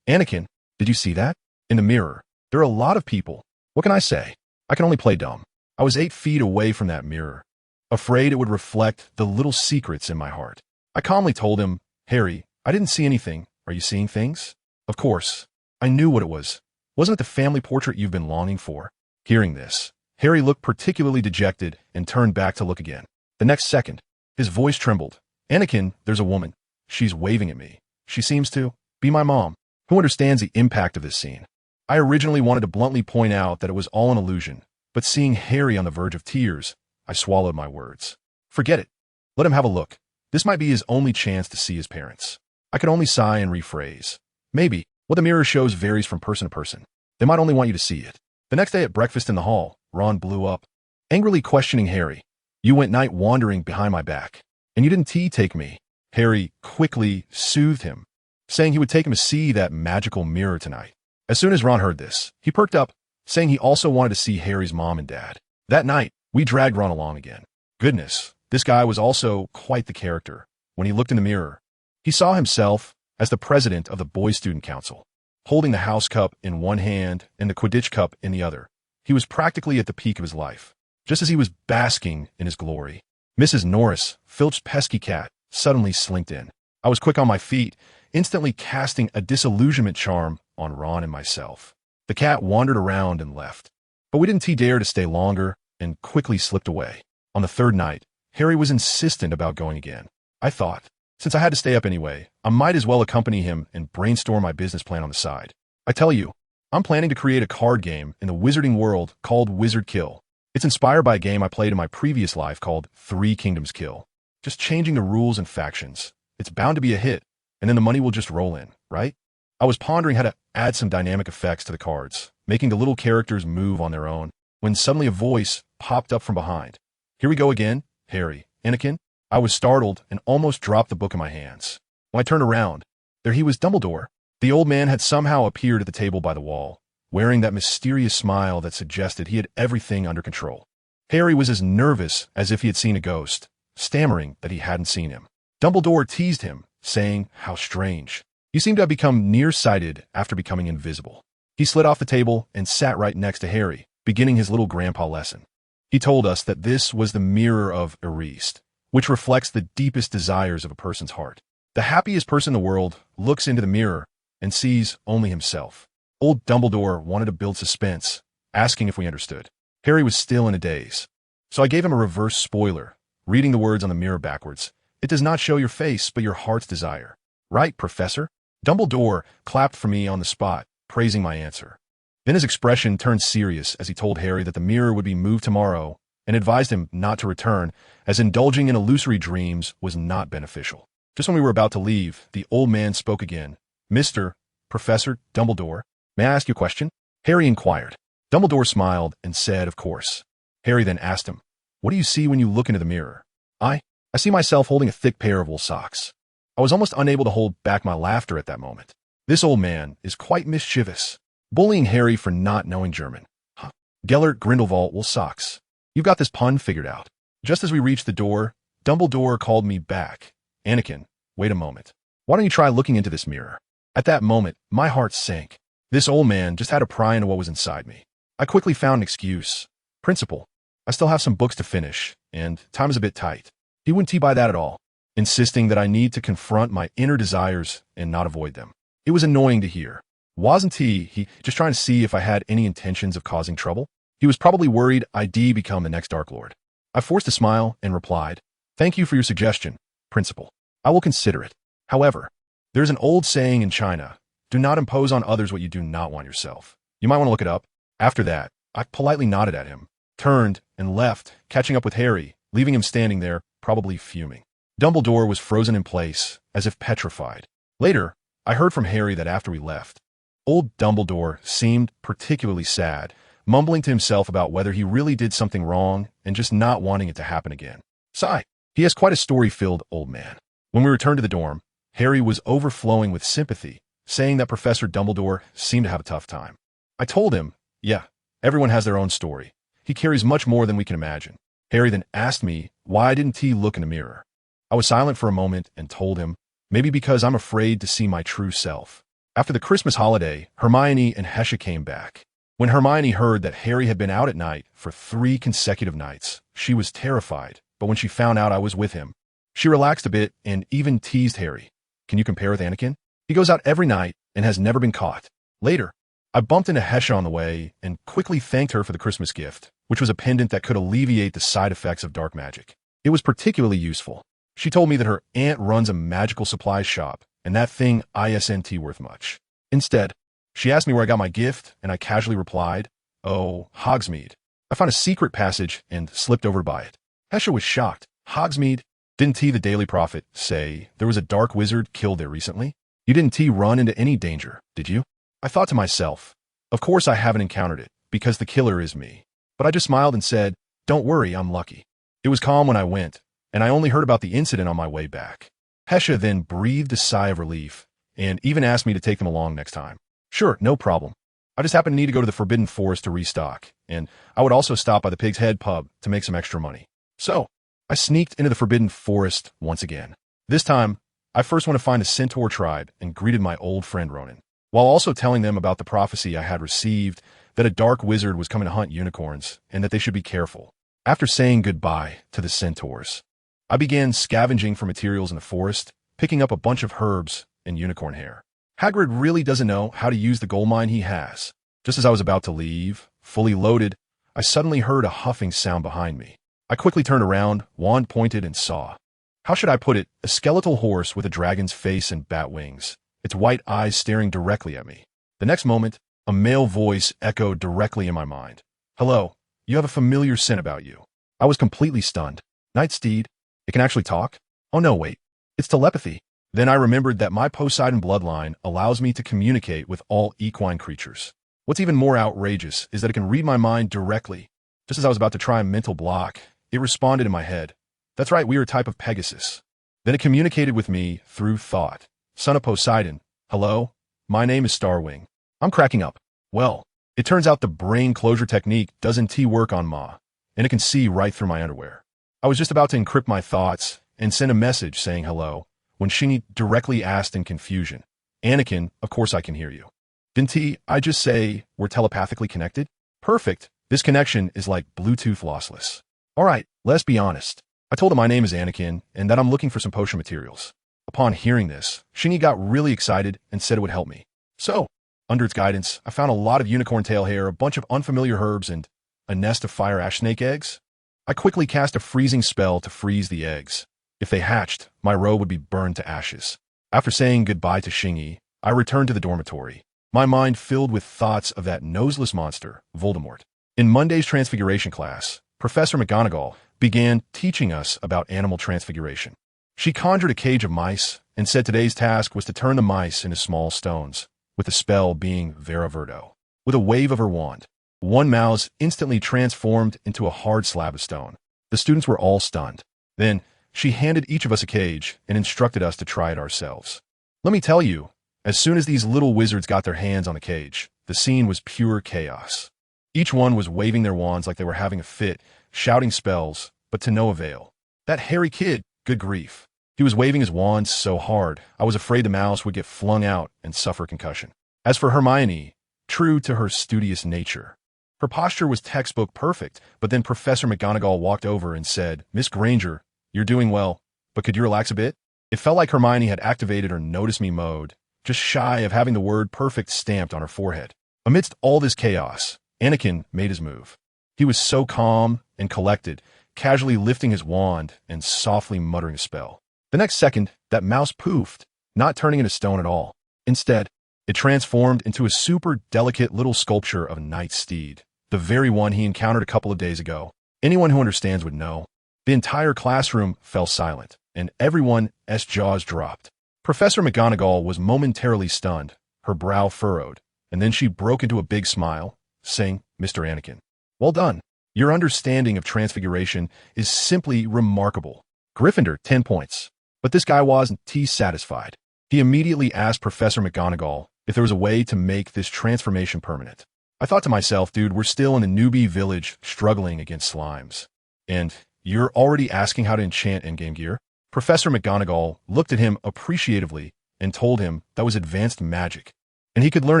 "Anakin, did you see that? In the mirror, there are a lot of people. What can I say? I can only play dumb." I was 8 feet away from that mirror, afraid it would reflect the little secrets in my heart. I calmly told him, "Harry, I didn't see anything. Are you seeing things?" Of course. I knew what it was. Wasn't it the family portrait you've been longing for? Hearing this, Harry looked particularly dejected and turned back to look again. The next second, his voice trembled. "Anakin, there's a woman. She's waving at me. She seems to be my mom." Who understands the impact of this scene? I originally wanted to bluntly point out that it was all an illusion, but seeing Harry on the verge of tears, I swallowed my words. Forget it. Let him have a look. This might be his only chance to see his parents. I could only sigh and rephrase. Maybe. What the mirror shows varies from person to person. They might only want you to see it. The next day at breakfast in the hall, Ron blew up, angrily questioning Harry. "You went night wandering behind my back, and you didn't take me." Harry quickly soothed him, saying he would take him to see that magical mirror tonight. As soon as Ron heard this, he perked up, saying he also wanted to see Harry's mom and dad. That night, we dragged Ron along again. Goodness, this guy was also quite the character. When he looked in the mirror, he saw himself as the president of the Boys' Student Council, holding the house cup in one hand and the Quidditch cup in the other. He was practically at the peak of his life, just as he was basking in his glory. Mrs. Norris, Filch's pesky cat, suddenly slinked in. I was quick on my feet, instantly casting a disillusionment charm on Ron and myself. The cat wandered around and left, but we didn't dare to stay longer and quickly slipped away. On the third night, Harry was insistent about going again. I thought, since I had to stay up anyway, I might as well accompany him and brainstorm my business plan on the side. I tell you, I'm planning to create a card game in the wizarding world called Wizard Kill. It's inspired by a game I played in my previous life called Three Kingdoms Kill. Just changing the rules and factions. It's bound to be a hit, and then the money will just roll in, right? I was pondering how to add some dynamic effects to the cards, making the little characters move on their own, when suddenly a voice popped up from behind. "Here we go again, Harry. Anakin?" I was startled and almost dropped the book in my hands. When I turned around, there he was, Dumbledore. The old man had somehow appeared at the table by the wall, wearing that mysterious smile that suggested he had everything under control. Harry was as nervous as if he had seen a ghost, stammering that he hadn't seen him. Dumbledore teased him, saying, "How strange. You seem to have become nearsighted after becoming invisible." He slid off the table and sat right next to Harry, beginning his little grandpa lesson. He told us that this was the mirror of arrived, which reflects the deepest desires of a person's heart. The happiest person in the world looks into the mirror and sees only himself. Old Dumbledore wanted to build suspense, asking if we understood. Harry was still in a daze, so I gave him a reverse spoiler, reading the words on the mirror backwards. "It does not show your face, but your heart's desire." Right, Professor? Dumbledore clapped for me on the spot, praising my answer. Then his expression turned serious as he told Harry that the mirror would be moved tomorrow and advised him not to return, as indulging in illusory dreams was not beneficial. Just when we were about to leave, the old man spoke again. Mr. Professor Dumbledore, may I ask you a question? Harry inquired. Dumbledore smiled and said, of course. Harry then asked him, what do you see when you look into the mirror? I see myself holding a thick pair of wool socks. I was almost unable to hold back my laughter at that moment. This old man is quite mischievous, bullying Harry for not knowing German. Huh. Gellert Grindelwald wool socks. You've got this pun figured out. Just as we reached the door, Dumbledore called me back. Anakin, wait a moment. Why don't you try looking into this mirror? At that moment, my heart sank. This old man just had to pry into what was inside me. I quickly found an excuse. Principal, I still have some books to finish, and time is a bit tight. He wouldn't buy that at all, insisting that I need to confront my inner desires and not avoid them. It was annoying to hear. Wasn't he just trying to see if I had any intentions of causing trouble? He was probably worried I'd become the next Dark Lord. I forced a smile and replied, thank you for your suggestion, Principal. I will consider it. However, there's an old saying in China, do not impose on others what you do not want yourself. You might want to look it up. After that, I politely nodded at him, turned, and left, catching up with Harry, leaving him standing there, probably fuming. Dumbledore was frozen in place, as if petrified. Later, I heard from Harry that after we left, old Dumbledore seemed particularly sad, mumbling to himself about whether he really did something wrong and just not wanting it to happen again. Sigh. He has quite a story-filled old man. When we returned to the dorm, Harry was overflowing with sympathy, saying that Professor Dumbledore seemed to have a tough time. I told him, yeah, everyone has their own story. He carries much more than we can imagine. Harry then asked me, why didn't he look in the mirror? I was silent for a moment and told him, maybe because I'm afraid to see my true self. After the Christmas holiday, Hermione and Hesha came back. When Hermione heard that Harry had been out at night for 3 consecutive nights, she was terrified, but when she found out I was with him, she relaxed a bit and even teased Harry. Can you compare with Anakin? He goes out every night and has never been caught. Later, I bumped into Hesha on the way and quickly thanked her for the Christmas gift, which was a pendant that could alleviate the side effects of dark magic. It was particularly useful. She told me that her aunt runs a magical supplies shop, and that thing isn't worth much. Instead, she asked me where I got my gift, and I casually replied, oh, Hogsmeade. I found a secret passage and slipped over by it. Hesha was shocked. Hogsmeade? Didn't the Daily Prophet say there was a dark wizard killed there recently? You didn't run into any danger, did you? I thought to myself, of course I haven't encountered it, because the killer is me. But I just smiled and said, don't worry, I'm lucky. It was calm when I went, and I only heard about the incident on my way back. Hesha then breathed a sigh of relief, and even asked me to take them along next time. Sure, no problem. I just happened to need to go to the Forbidden Forest to restock, and I would also stop by the Pig's Head pub to make some extra money. So, I sneaked into the Forbidden Forest once again. This time, I first went to find the Centaur tribe and greeted my old friend Ronan, while also telling them about the prophecy I had received that a dark wizard was coming to hunt unicorns and that they should be careful. After saying goodbye to the centaurs, I began scavenging for materials in the forest, picking up a bunch of herbs and unicorn hair. Hagrid really doesn't know how to use the gold mine he has. Just as I was about to leave, fully loaded, I suddenly heard a huffing sound behind me. I quickly turned around, wand pointed, and saw, how should I put it, a skeletal horse with a dragon's face and bat wings, its white eyes staring directly at me. The next moment, a male voice echoed directly in my mind. Hello, you have a familiar scent about you. I was completely stunned. Night Steed? It can actually talk? Oh no, wait. It's telepathy. Then I remembered that my Poseidon bloodline allows me to communicate with all equine creatures. What's even more outrageous is that it can read my mind directly. Just as I was about to try a mental block, it responded in my head. That's right, we are a type of Pegasus. Then it communicated with me through thought. Son of Poseidon, hello? My name is Starwing. I'm cracking up. Well, it turns out the brain closure technique doesn't work on Ma, and it can see right through my underwear. I was just about to encrypt my thoughts and send a message saying hello, when Shinny directly asked in confusion, Anakin, of course I can hear you. Didn't I just say we're telepathically connected? Perfect. This connection is like Bluetooth lossless. All right, let's be honest. I told him my name is Anakin and that I'm looking for some potion materials. Upon hearing this, Shinny got really excited and said it would help me. So, under its guidance, I found a lot of unicorn tail hair, a bunch of unfamiliar herbs, and a nest of fire ash snake eggs. I quickly cast a freezing spell to freeze the eggs. If they hatched, my robe would be burned to ashes. After saying goodbye to Xingyi, I returned to the dormitory, my mind filled with thoughts of that noseless monster, Voldemort. In Monday's transfiguration class, Professor McGonagall began teaching us about animal transfiguration. She conjured a cage of mice and said today's task was to turn the mice into small stones, with the spell being Vera Verdo. With a wave of her wand, one mouse instantly transformed into a hard slab of stone. The students were all stunned. Then, she handed each of us a cage and instructed us to try it ourselves. Let me tell you, as soon as these little wizards got their hands on the cage, the scene was pure chaos. Each one was waving their wands like they were having a fit, shouting spells, but to no avail. That hairy kid, good grief. He was waving his wand so hard, I was afraid the mouse would get flung out and suffer concussion. As for Hermione, true to her studious nature, her posture was textbook perfect, but then Professor McGonagall walked over and said, "Miss Granger, you're doing well, but could you relax a bit?" It felt like Hermione had activated her notice me mode, just shy of having the word perfect stamped on her forehead. Amidst all this chaos, Anakin made his move. He was so calm and collected, casually lifting his wand and softly muttering a spell. The next second, that mouse poofed, not turning into stone at all. Instead, it transformed into a super delicate little sculpture of a knight's steed, the very one he encountered a couple of days ago. Anyone who understands would know. The entire classroom fell silent, and everyone's jaws dropped. Professor McGonagall was momentarily stunned, her brow furrowed, and then she broke into a big smile, saying, "Mr. Anakin, well done. Your understanding of transfiguration is simply remarkable. Gryffindor, 10 points. But this guy wasn't satisfied. He immediately asked Professor McGonagall if there was a way to make this transformation permanent. I thought to myself, dude, we're still in a newbie village struggling against slimes. And you're already asking how to enchant in-game gear? Professor McGonagall looked at him appreciatively and told him that was advanced magic, and he could learn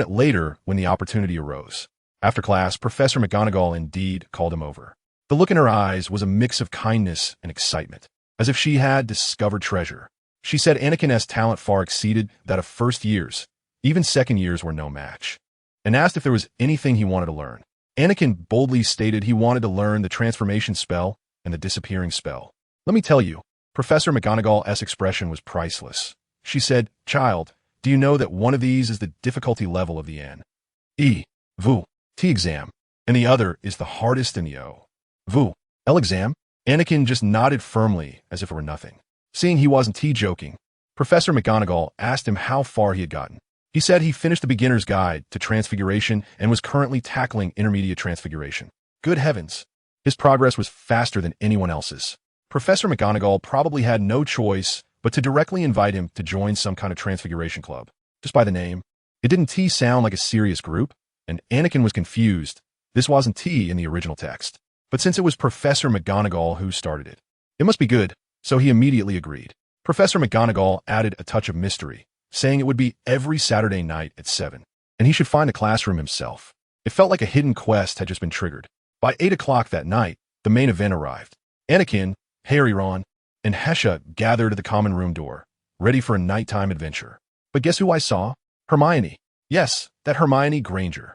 it later when the opportunity arose. After class, Professor McGonagall indeed called him over. The look in her eyes was a mix of kindness and excitement, as if she had discovered treasure. She said Anakin's talent far exceeded that of first years, even second years were no match, and asked if there was anything he wanted to learn. Anakin boldly stated he wanted to learn the transformation spell and the disappearing spell. Let me tell you, Professor McGonagall's expression was priceless. She said, "Child, do you know that one of these is the difficulty level of the N.E.V.T. exam, and the other is the hardest in the O.V.L. exam?" Anakin just nodded firmly as if it were nothing. Seeing he wasn't joking, Professor McGonagall asked him how far he had gotten. He said he finished the beginner's guide to transfiguration and was currently tackling intermediate transfiguration. Good heavens, his progress was faster than anyone else's. Professor McGonagall probably had no choice but to directly invite him to join some kind of transfiguration club. Just by the name, it didn't sound like a serious group, and Anakin was confused. This wasn't in the original text. But since it was Professor McGonagall who started it, it must be good, so he immediately agreed. Professor McGonagall added a touch of mystery, saying it would be every Saturday night at 7, and he should find the classroom himself. It felt like a hidden quest had just been triggered. By 8 o'clock that night, the main event arrived. Anakin, Harry, Ron, and Hesha gathered at the common room door, ready for a nighttime adventure. But guess who I saw? Hermione. Yes, that Hermione Granger.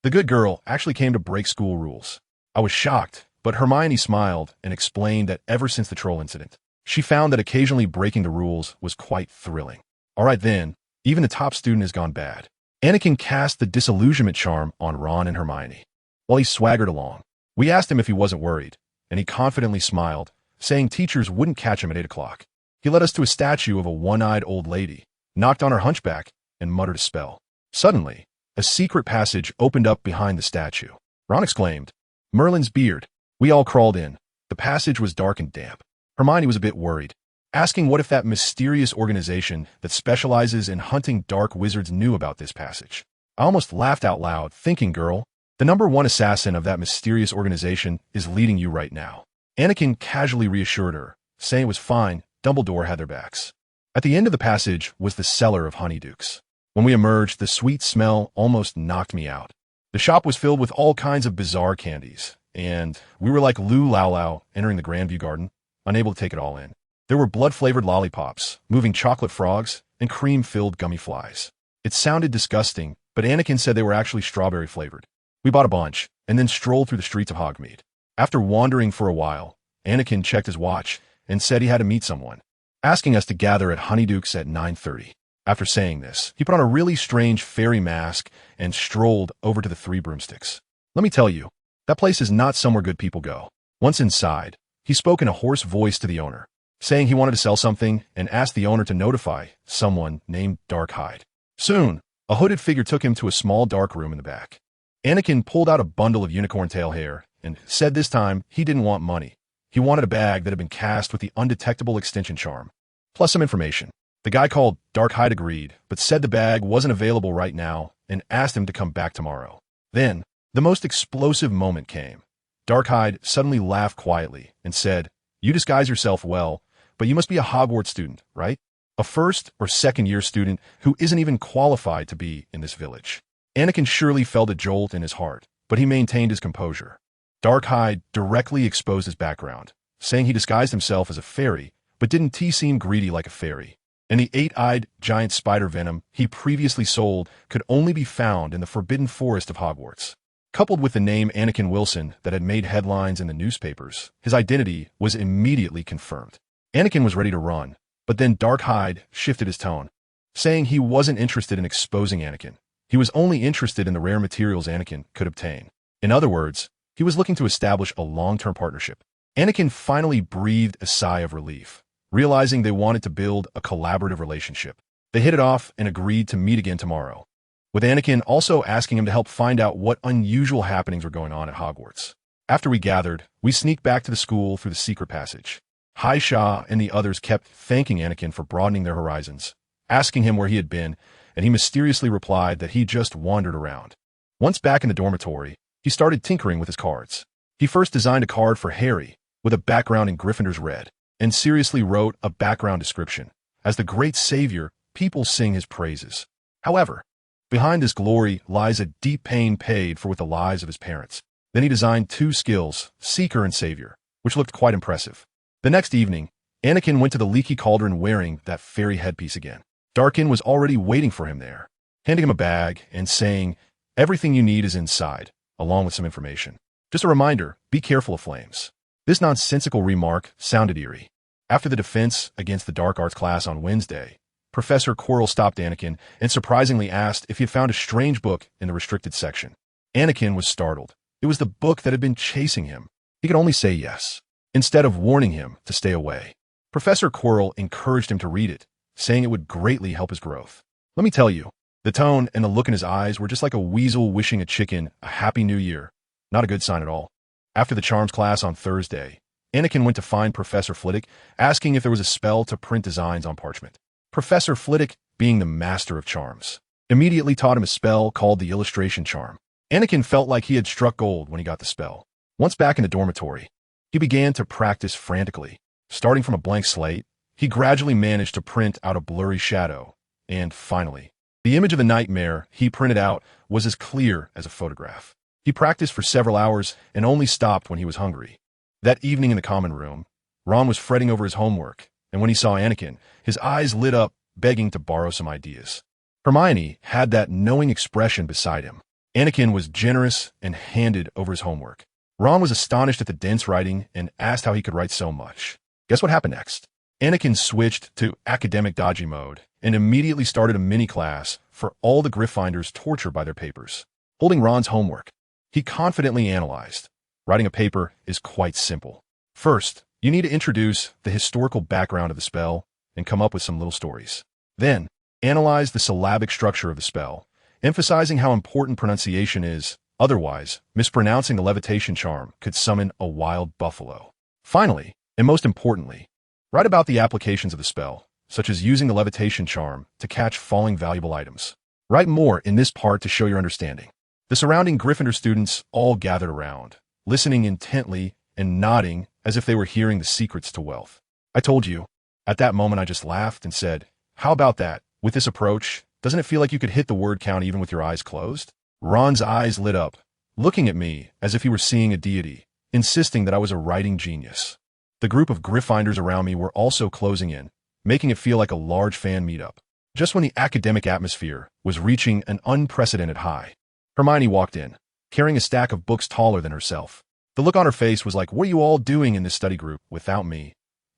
The good girl actually came to break school rules. I was shocked, but Hermione smiled and explained that ever since the troll incident, she found that occasionally breaking the rules was quite thrilling. All right then, even the top student has gone bad. Anakin cast the disillusionment charm on Ron and Hermione. While he swaggered along, we asked him if he wasn't worried, and he confidently smiled, saying teachers wouldn't catch him at 8 o'clock. He led us to a statue of a one-eyed old lady, knocked on her hunchback, and muttered a spell. Suddenly, a secret passage opened up behind the statue. Ron exclaimed, "Merlin's beard." We all crawled in. The passage was dark and damp. Hermione was a bit worried, asking what if that mysterious organization that specializes in hunting dark wizards knew about this passage. I almost laughed out loud, thinking, girl, the #1 assassin of that mysterious organization is leading you right now. Anakin casually reassured her, saying it was fine, Dumbledore had their backs. At the end of the passage was the cellar of honeydukes. When we emerged, the sweet smell almost knocked me out. The shop was filled with all kinds of bizarre candies, and we were like Lou Lau entering the Grandview Garden, unable to take it all in. There were blood-flavored lollipops, moving chocolate frogs, and cream-filled gummy flies. It sounded disgusting, but Anakin said they were actually strawberry-flavored. We bought a bunch, and then strolled through the streets of Hogsmeade. After wandering for a while, Anakin checked his watch and said he had to meet someone, asking us to gather at Honeydukes at 9:30. After saying this, he put on a really strange fairy mask and strolled over to the Three Broomsticks. Let me tell you, that place is not somewhere good people go. Once inside, he spoke in a hoarse voice to the owner, saying he wanted to sell something and asked the owner to notify someone named Darkhyde. Soon, a hooded figure took him to a small dark room in the back. Anakin pulled out a bundle of unicorn tail hair and said this time he didn't want money. He wanted a bag that had been cast with the undetectable extension charm, plus some information. The guy called Darkhyde agreed, but said the bag wasn't available right now and asked him to come back tomorrow. Then, the most explosive moment came. Darkhyde suddenly laughed quietly and said, "You disguise yourself well, but you must be a Hogwarts student, right? A first or second year student who isn't even qualified to be in this village." Anakin surely felt a jolt in his heart, but he maintained his composure. Darkhyde directly exposed his background, saying he disguised himself as a fairy, but didn't seem greedy like a fairy. And the eight-eyed giant spider venom he previously sold could only be found in the forbidden forest of Hogwarts. Coupled with the name Anakin Wilson that had made headlines in the newspapers, his identity was immediately confirmed. Anakin was ready to run, but then Darkhyde shifted his tone, saying he wasn't interested in exposing Anakin. He was only interested in the rare materials Anakin could obtain. In other words, he was looking to establish a long-term partnership. Anakin finally breathed a sigh of relief, realizing they wanted to build a collaborative relationship. They hit it off and agreed to meet again tomorrow, with Anakin also asking him to help find out what unusual happenings were going on at Hogwarts. After we gathered, we sneaked back to the school through the secret passage. Haisha and the others kept thanking Anakin for broadening their horizons, asking him where he had been, and he mysteriously replied that he just wandered around. Once back in the dormitory, he started tinkering with his cards. He first designed a card for Harry, with a background in Gryffindor's red, and seriously wrote a background description. As the great savior, people sing his praises. However, behind this glory lies a deep pain paid for with the lives of his parents. Then he designed two skills, Seeker and Savior, which looked quite impressive. The next evening, Anakin went to the leaky cauldron wearing that fairy headpiece again. Darkin was already waiting for him there, handing him a bag and saying, "Everything you need is inside," along with some information. Just a reminder, be careful of flames. This nonsensical remark sounded eerie. After the defense against the dark arts class on Wednesday, Professor Quirrell stopped Anakin and surprisingly asked if he had found a strange book in the restricted section. Anakin was startled. It was the book that had been chasing him. He could only say yes, instead of warning him to stay away. Professor Quirrell encouraged him to read it, saying it would greatly help his growth. Let me tell you, the tone and the look in his eyes were just like a weasel wishing a chicken a happy new year. Not a good sign at all. After the charms class on Thursday, Anakin went to find Professor Flitwick, asking if there was a spell to print designs on parchment. Professor Flitwick, being the master of charms, immediately taught him a spell called the illustration charm. Anakin felt like he had struck gold when he got the spell. Once back in the dormitory, he began to practice frantically. Starting from a blank slate, he gradually managed to print out a blurry shadow, and finally, the image of the nightmare he printed out was as clear as a photograph. He practiced for several hours and only stopped when he was hungry. That evening in the common room, Ron was fretting over his homework, and when he saw Anakin, his eyes lit up, begging to borrow some ideas. Hermione had that knowing expression beside him. Anakin was generous and handed over his homework. Ron was astonished at the dense writing and asked how he could write so much. Guess what happened next? Anakin switched to academic dodgy mode and immediately started a mini-class for all the Gryffindors tortured by their papers. Holding Ron's homework, he confidently analyzed. Writing a paper is quite simple. First, you need to introduce the historical background of the spell and come up with some little stories. Then, analyze the syllabic structure of the spell, emphasizing how important pronunciation is. Otherwise, mispronouncing the levitation charm could summon a wild buffalo. Finally, and most importantly, write about the applications of the spell, such as using the levitation charm to catch falling valuable items. Write more in this part to show your understanding. The surrounding Gryffindor students all gathered around, listening intently and nodding as if they were hearing the secrets to wealth. I told you. At that moment, I just laughed and said, "How about that? With this approach, doesn't it feel like you could hit the word count even with your eyes closed?" Ron's eyes lit up, looking at me as if he were seeing a deity, insisting that I was a writing genius. The group of Gryffindors around me were also closing in, making it feel like a large fan meetup. Just when the academic atmosphere was reaching an unprecedented high, Hermione walked in, carrying a stack of books taller than herself. The look on her face was like, "What are you all doing in this study group without me?"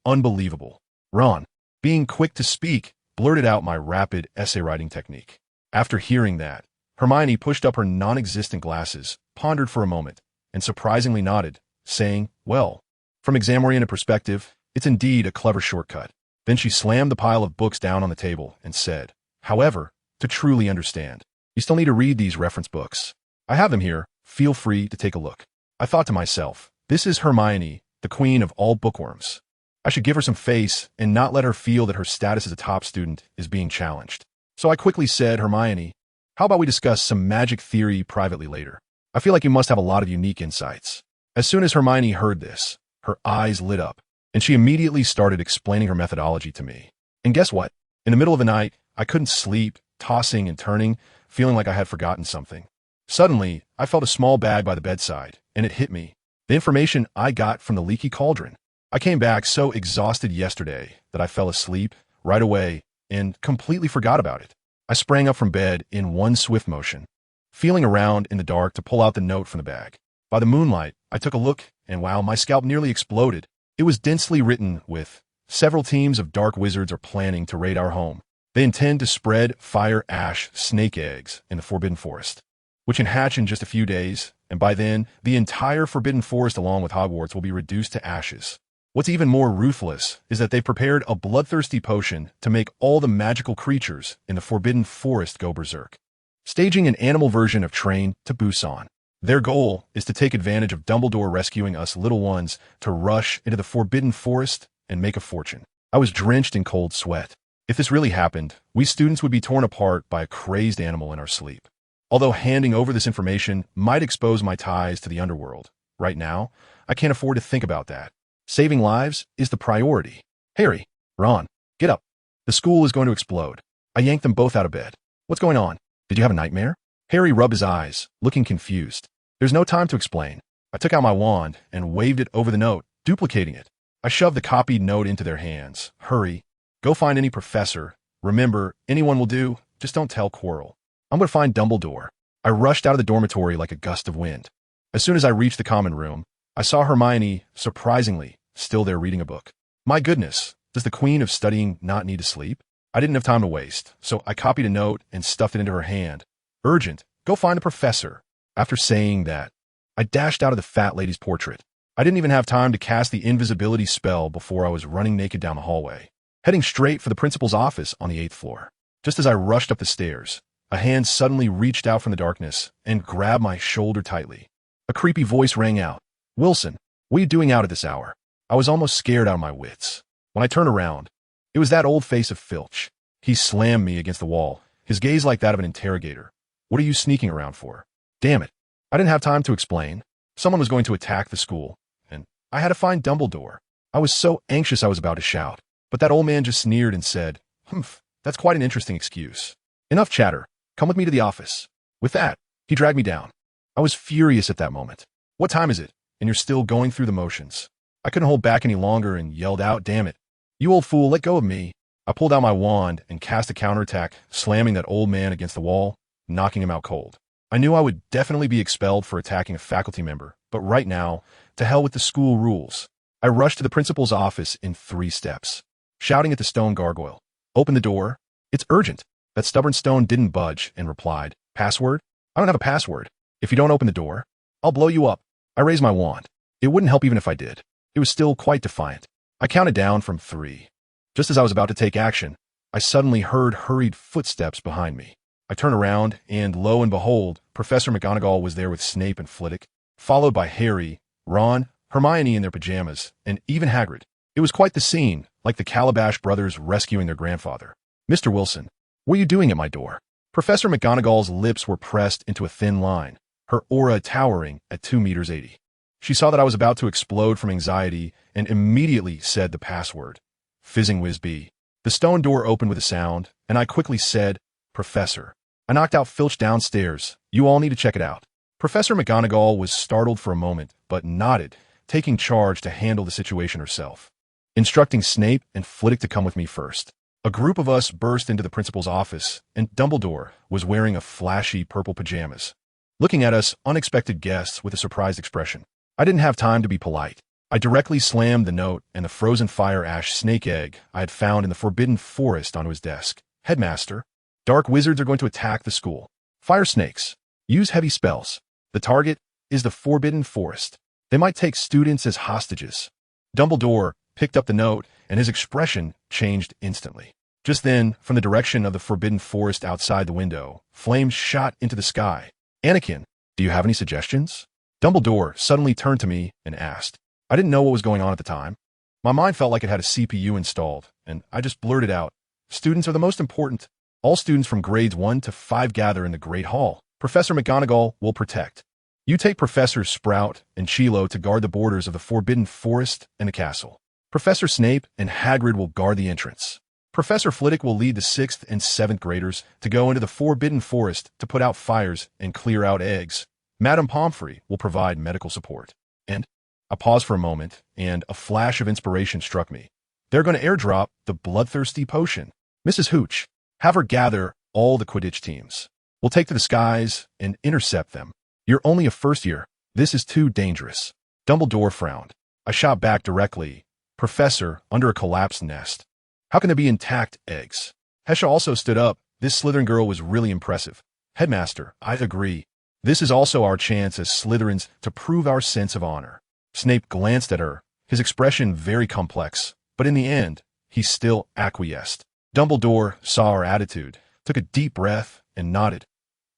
Unbelievable. Ron, being quick to speak, blurted out my rapid essay writing technique. After hearing that, Hermione pushed up her non-existent glasses, pondered for a moment, and surprisingly nodded, saying, "Well, from exam-oriented perspective, it's indeed a clever shortcut." Then she slammed the pile of books down on the table and said, "However, to truly understand, you still need to read these reference books. I have them here. Feel free to take a look." I thought to myself, this is Hermione, the queen of all bookworms. I should give her some face and not let her feel that her status as a top student is being challenged. So I quickly said, "Hermione, how about we discuss some magic theory privately later? I feel like you must have a lot of unique insights." As soon as Hermione heard this, her eyes lit up, and she immediately started explaining her methodology to me. And guess what? In the middle of the night, I couldn't sleep, tossing and turning, feeling like I had forgotten something. Suddenly, I felt a small bag by the bedside, and it hit me. The information I got from the leaky cauldron. I came back so exhausted yesterday that I fell asleep right away and completely forgot about it. I sprang up from bed in one swift motion, feeling around in the dark to pull out the note from the bag. By the moonlight, I took a look, and wow, my scalp nearly exploded. It was densely written with, "Several teams of dark wizards are planning to raid our home. They intend to spread fire ash snake eggs in the Forbidden Forest, which can hatch in just a few days, and by then, the entire Forbidden Forest along with Hogwarts will be reduced to ashes. What's even more ruthless is that they've prepared a bloodthirsty potion to make all the magical creatures in the Forbidden Forest go berserk, staging an animal version of Train to Busan. Their goal is to take advantage of Dumbledore rescuing us little ones to rush into the Forbidden Forest and make a fortune." I was drenched in cold sweat. If this really happened, we students would be torn apart by a crazed animal in our sleep. Although handing over this information might expose my ties to the underworld, right now, I can't afford to think about that. Saving lives is the priority. "Harry, Ron, get up. The school is going to explode." I yanked them both out of bed. "What's going on? Did you have a nightmare?" Harry rubbed his eyes, looking confused. "There's no time to explain." I took out my wand and waved it over the note, duplicating it. I shoved the copied note into their hands. "Hurry. Go find any professor. Remember, anyone will do. Just don't tell Quirrell. I'm going to find Dumbledore." I rushed out of the dormitory like a gust of wind. As soon as I reached the common room, I saw Hermione, surprisingly, still there reading a book. My goodness, does the queen of studying not need to sleep? I didn't have time to waste, so I copied a note and stuffed it into her hand. "Urgent, go find a professor." After saying that, I dashed out of the fat lady's portrait. I didn't even have time to cast the invisibility spell before I was running naked down the hallway, heading straight for the principal's office on the 8th floor. Just as I rushed up the stairs, a hand suddenly reached out from the darkness and grabbed my shoulder tightly. A creepy voice rang out. "Wilson, what are you doing out at this hour?" I was almost scared out of my wits. When I turned around, it was that old face of Filch. He slammed me against the wall, his gaze like that of an interrogator. "What are you sneaking around for?" Damn it. I didn't have time to explain. Someone was going to attack the school, and I had to find Dumbledore. I was so anxious I was about to shout, but that old man just sneered and said, "Humph, that's quite an interesting excuse. Enough chatter. Come with me to the office." With that, he dragged me down. I was furious at that moment. "What time is it? And you're still going through the motions?" I couldn't hold back any longer and yelled out, "Damn it. You old fool, let go of me." I pulled out my wand and cast a counterattack, slamming that old man against the wall, knocking him out cold. I knew I would definitely be expelled for attacking a faculty member, but right now, to hell with the school rules. I rushed to the principal's office in 3 steps, shouting at the stone gargoyle, "Open the door. It's urgent." That stubborn stone didn't budge and replied, "Password? I don't have a password. If you don't open the door, I'll blow you up." I raised my wand. It wouldn't help even if I did. It was still quite defiant. I counted down from 3. Just as I was about to take action, I suddenly heard hurried footsteps behind me. I turned around, and lo and behold, Professor McGonagall was there with Snape and Flitwick, followed by Harry, Ron, Hermione in their pajamas, and even Hagrid. It was quite the scene, like the Calabash brothers rescuing their grandfather. "Mr. Wilson, what are you doing at my door?" Professor McGonagall's lips were pressed into a thin line, her aura towering at 2 meters 80. She saw that I was about to explode from anxiety and immediately said the password, "Fizzing Whiz B." The stone door opened with a sound, and I quickly said, "Professor." I knocked out Filch downstairs. "You all need to check it out." Professor McGonagall was startled for a moment, but nodded, taking charge to handle the situation herself, instructing Snape and Flitwick to come with me first. A group of us burst into the principal's office, and Dumbledore was wearing a flashy purple pajamas, looking at us unexpected guests with a surprised expression. I didn't have time to be polite. I directly slammed the note and the frozen fire ash snake egg I had found in the forbidden forest onto his desk. Headmaster, dark wizards are going to attack the school. Fire snakes. Use heavy spells. The target is the forbidden forest. They might take students as hostages. Dumbledore picked up the note, and his expression changed instantly. Just then, from the direction of the forbidden forest outside the window, flames shot into the sky. Anakin, do you have any suggestions? Dumbledore suddenly turned to me and asked. I didn't know what was going on at the time. My mind felt like it had a CPU installed, and I just blurted out, students are the most important. All students from grades 1 to 5 gather in the Great Hall. Professor McGonagall will protect. You take Professors Sprout and Chilo to guard the borders of the Forbidden Forest and the castle. Professor Snape and Hagrid will guard the entrance. Professor Flitwick will lead the 6th and 7th graders to go into the Forbidden Forest to put out fires and clear out eggs. Madame Pomfrey will provide medical support. And I paused for a moment, and a flash of inspiration struck me. They're going to airdrop the bloodthirsty potion. Mrs. Hooch, have her gather all the Quidditch teams. We'll take to the skies and intercept them. You're only a first year. This is too dangerous. Dumbledore frowned. I shot back directly. Professor, under a collapsed nest. How can there be intact eggs? Hesha also stood up. This Slytherin girl was really impressive. Headmaster, I agree. This is also our chance as Slytherins to prove our sense of honor. Snape glanced at her, his expression very complex, but in the end, he still acquiesced. Dumbledore saw our attitude, took a deep breath, and nodded.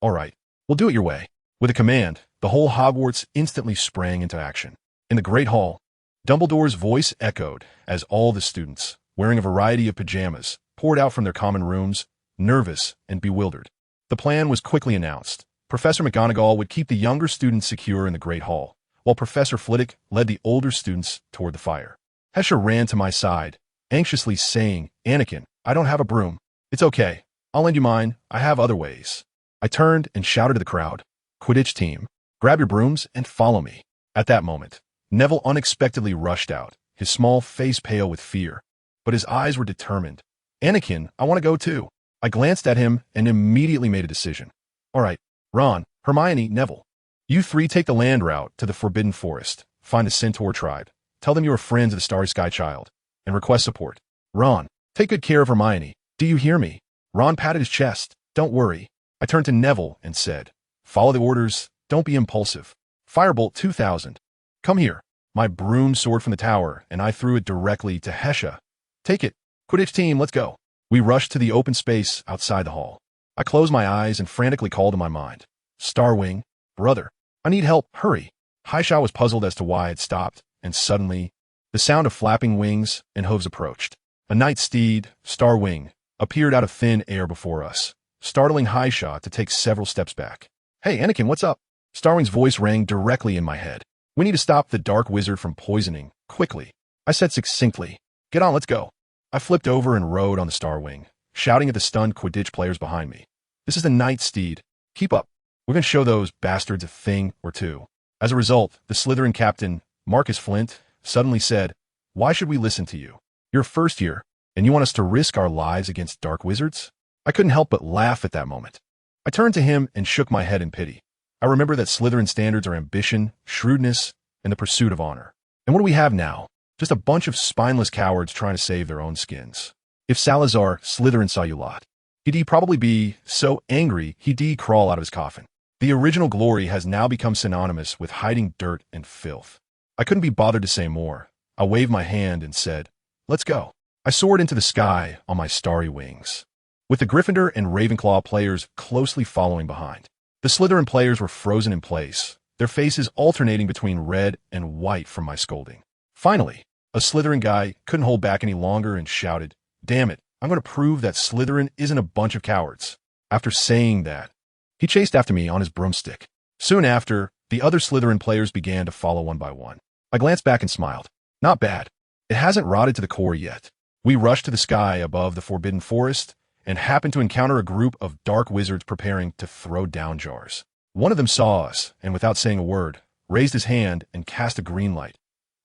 All right, we'll do it your way. With a command, the whole Hogwarts instantly sprang into action. In the Great Hall, Dumbledore's voice echoed as all the students, wearing a variety of pajamas, poured out from their common rooms, nervous and bewildered. The plan was quickly announced. Professor McGonagall would keep the younger students secure in the Great Hall, while Professor Flitwick led the older students toward the fire. Hesha ran to my side, anxiously saying, Anakin, I don't have a broom. It's okay. I'll lend you mine. I have other ways. I turned and shouted to the crowd, Quidditch team, grab your brooms and follow me. At that moment, Neville unexpectedly rushed out, his small face pale with fear, but his eyes were determined. Anakin, I want to go too. I glanced at him and immediately made a decision. All right, Ron, Hermione, Neville. You three take the land route to the Forbidden Forest, find the Centaur tribe, tell them you are friends of the Starry Sky Child, and request support. Ron, take good care of Hermione. Do you hear me? Ron patted his chest. Don't worry. I turned to Neville and said, follow the orders, don't be impulsive. Firebolt 2000. Come here. My broom soared from the tower, and I threw it directly to Hesha. Take it. Quidditch team, let's go. We rushed to the open space outside the hall. I closed my eyes and frantically called in my mind. Starwing, brother, I need help, hurry. Haisha was puzzled as to why it stopped, and suddenly, the sound of flapping wings and hooves approached. A night steed, Starwing, appeared out of thin air before us, startling Haisha to take several steps back. Hey, Anakin, what's up? Starwing's voice rang directly in my head. We need to stop the dark wizard from poisoning, quickly. I said succinctly. Get on, let's go. I flipped over and rode on the Starwing, shouting at the stunned Quidditch players behind me. This is the night steed. Keep up. We're going to show those bastards a thing or two. As a result, the Slytherin captain, Marcus Flint, suddenly said, Why should we listen to you? You're first year, and you want us to risk our lives against dark wizards? I couldn't help but laugh at that moment. I turned to him and shook my head in pity. I remember that Slytherin standards are ambition, shrewdness, and the pursuit of honor. And what do we have now? Just a bunch of spineless cowards trying to save their own skins. If Salazar Slytherin saw you lot, he'd probably be so angry he'd crawl out of his coffin. The original glory has now become synonymous with hiding dirt and filth. I couldn't be bothered to say more. I waved my hand and said, Let's go. I soared into the sky on my starry wings, with the Gryffindor and Ravenclaw players closely following behind. The Slytherin players were frozen in place, their faces alternating between red and white from my scolding. Finally, a Slytherin guy couldn't hold back any longer and shouted, Damn it, I'm going to prove that Slytherin isn't a bunch of cowards. After saying that, he chased after me on his broomstick. Soon after, the other Slytherin players began to follow one by one. I glanced back and smiled. Not bad. It hasn't rotted to the core yet. We rushed to the sky above the Forbidden Forest and happened to encounter a group of dark wizards preparing to throw down jars. One of them saw us, and without saying a word, raised his hand and cast a green light.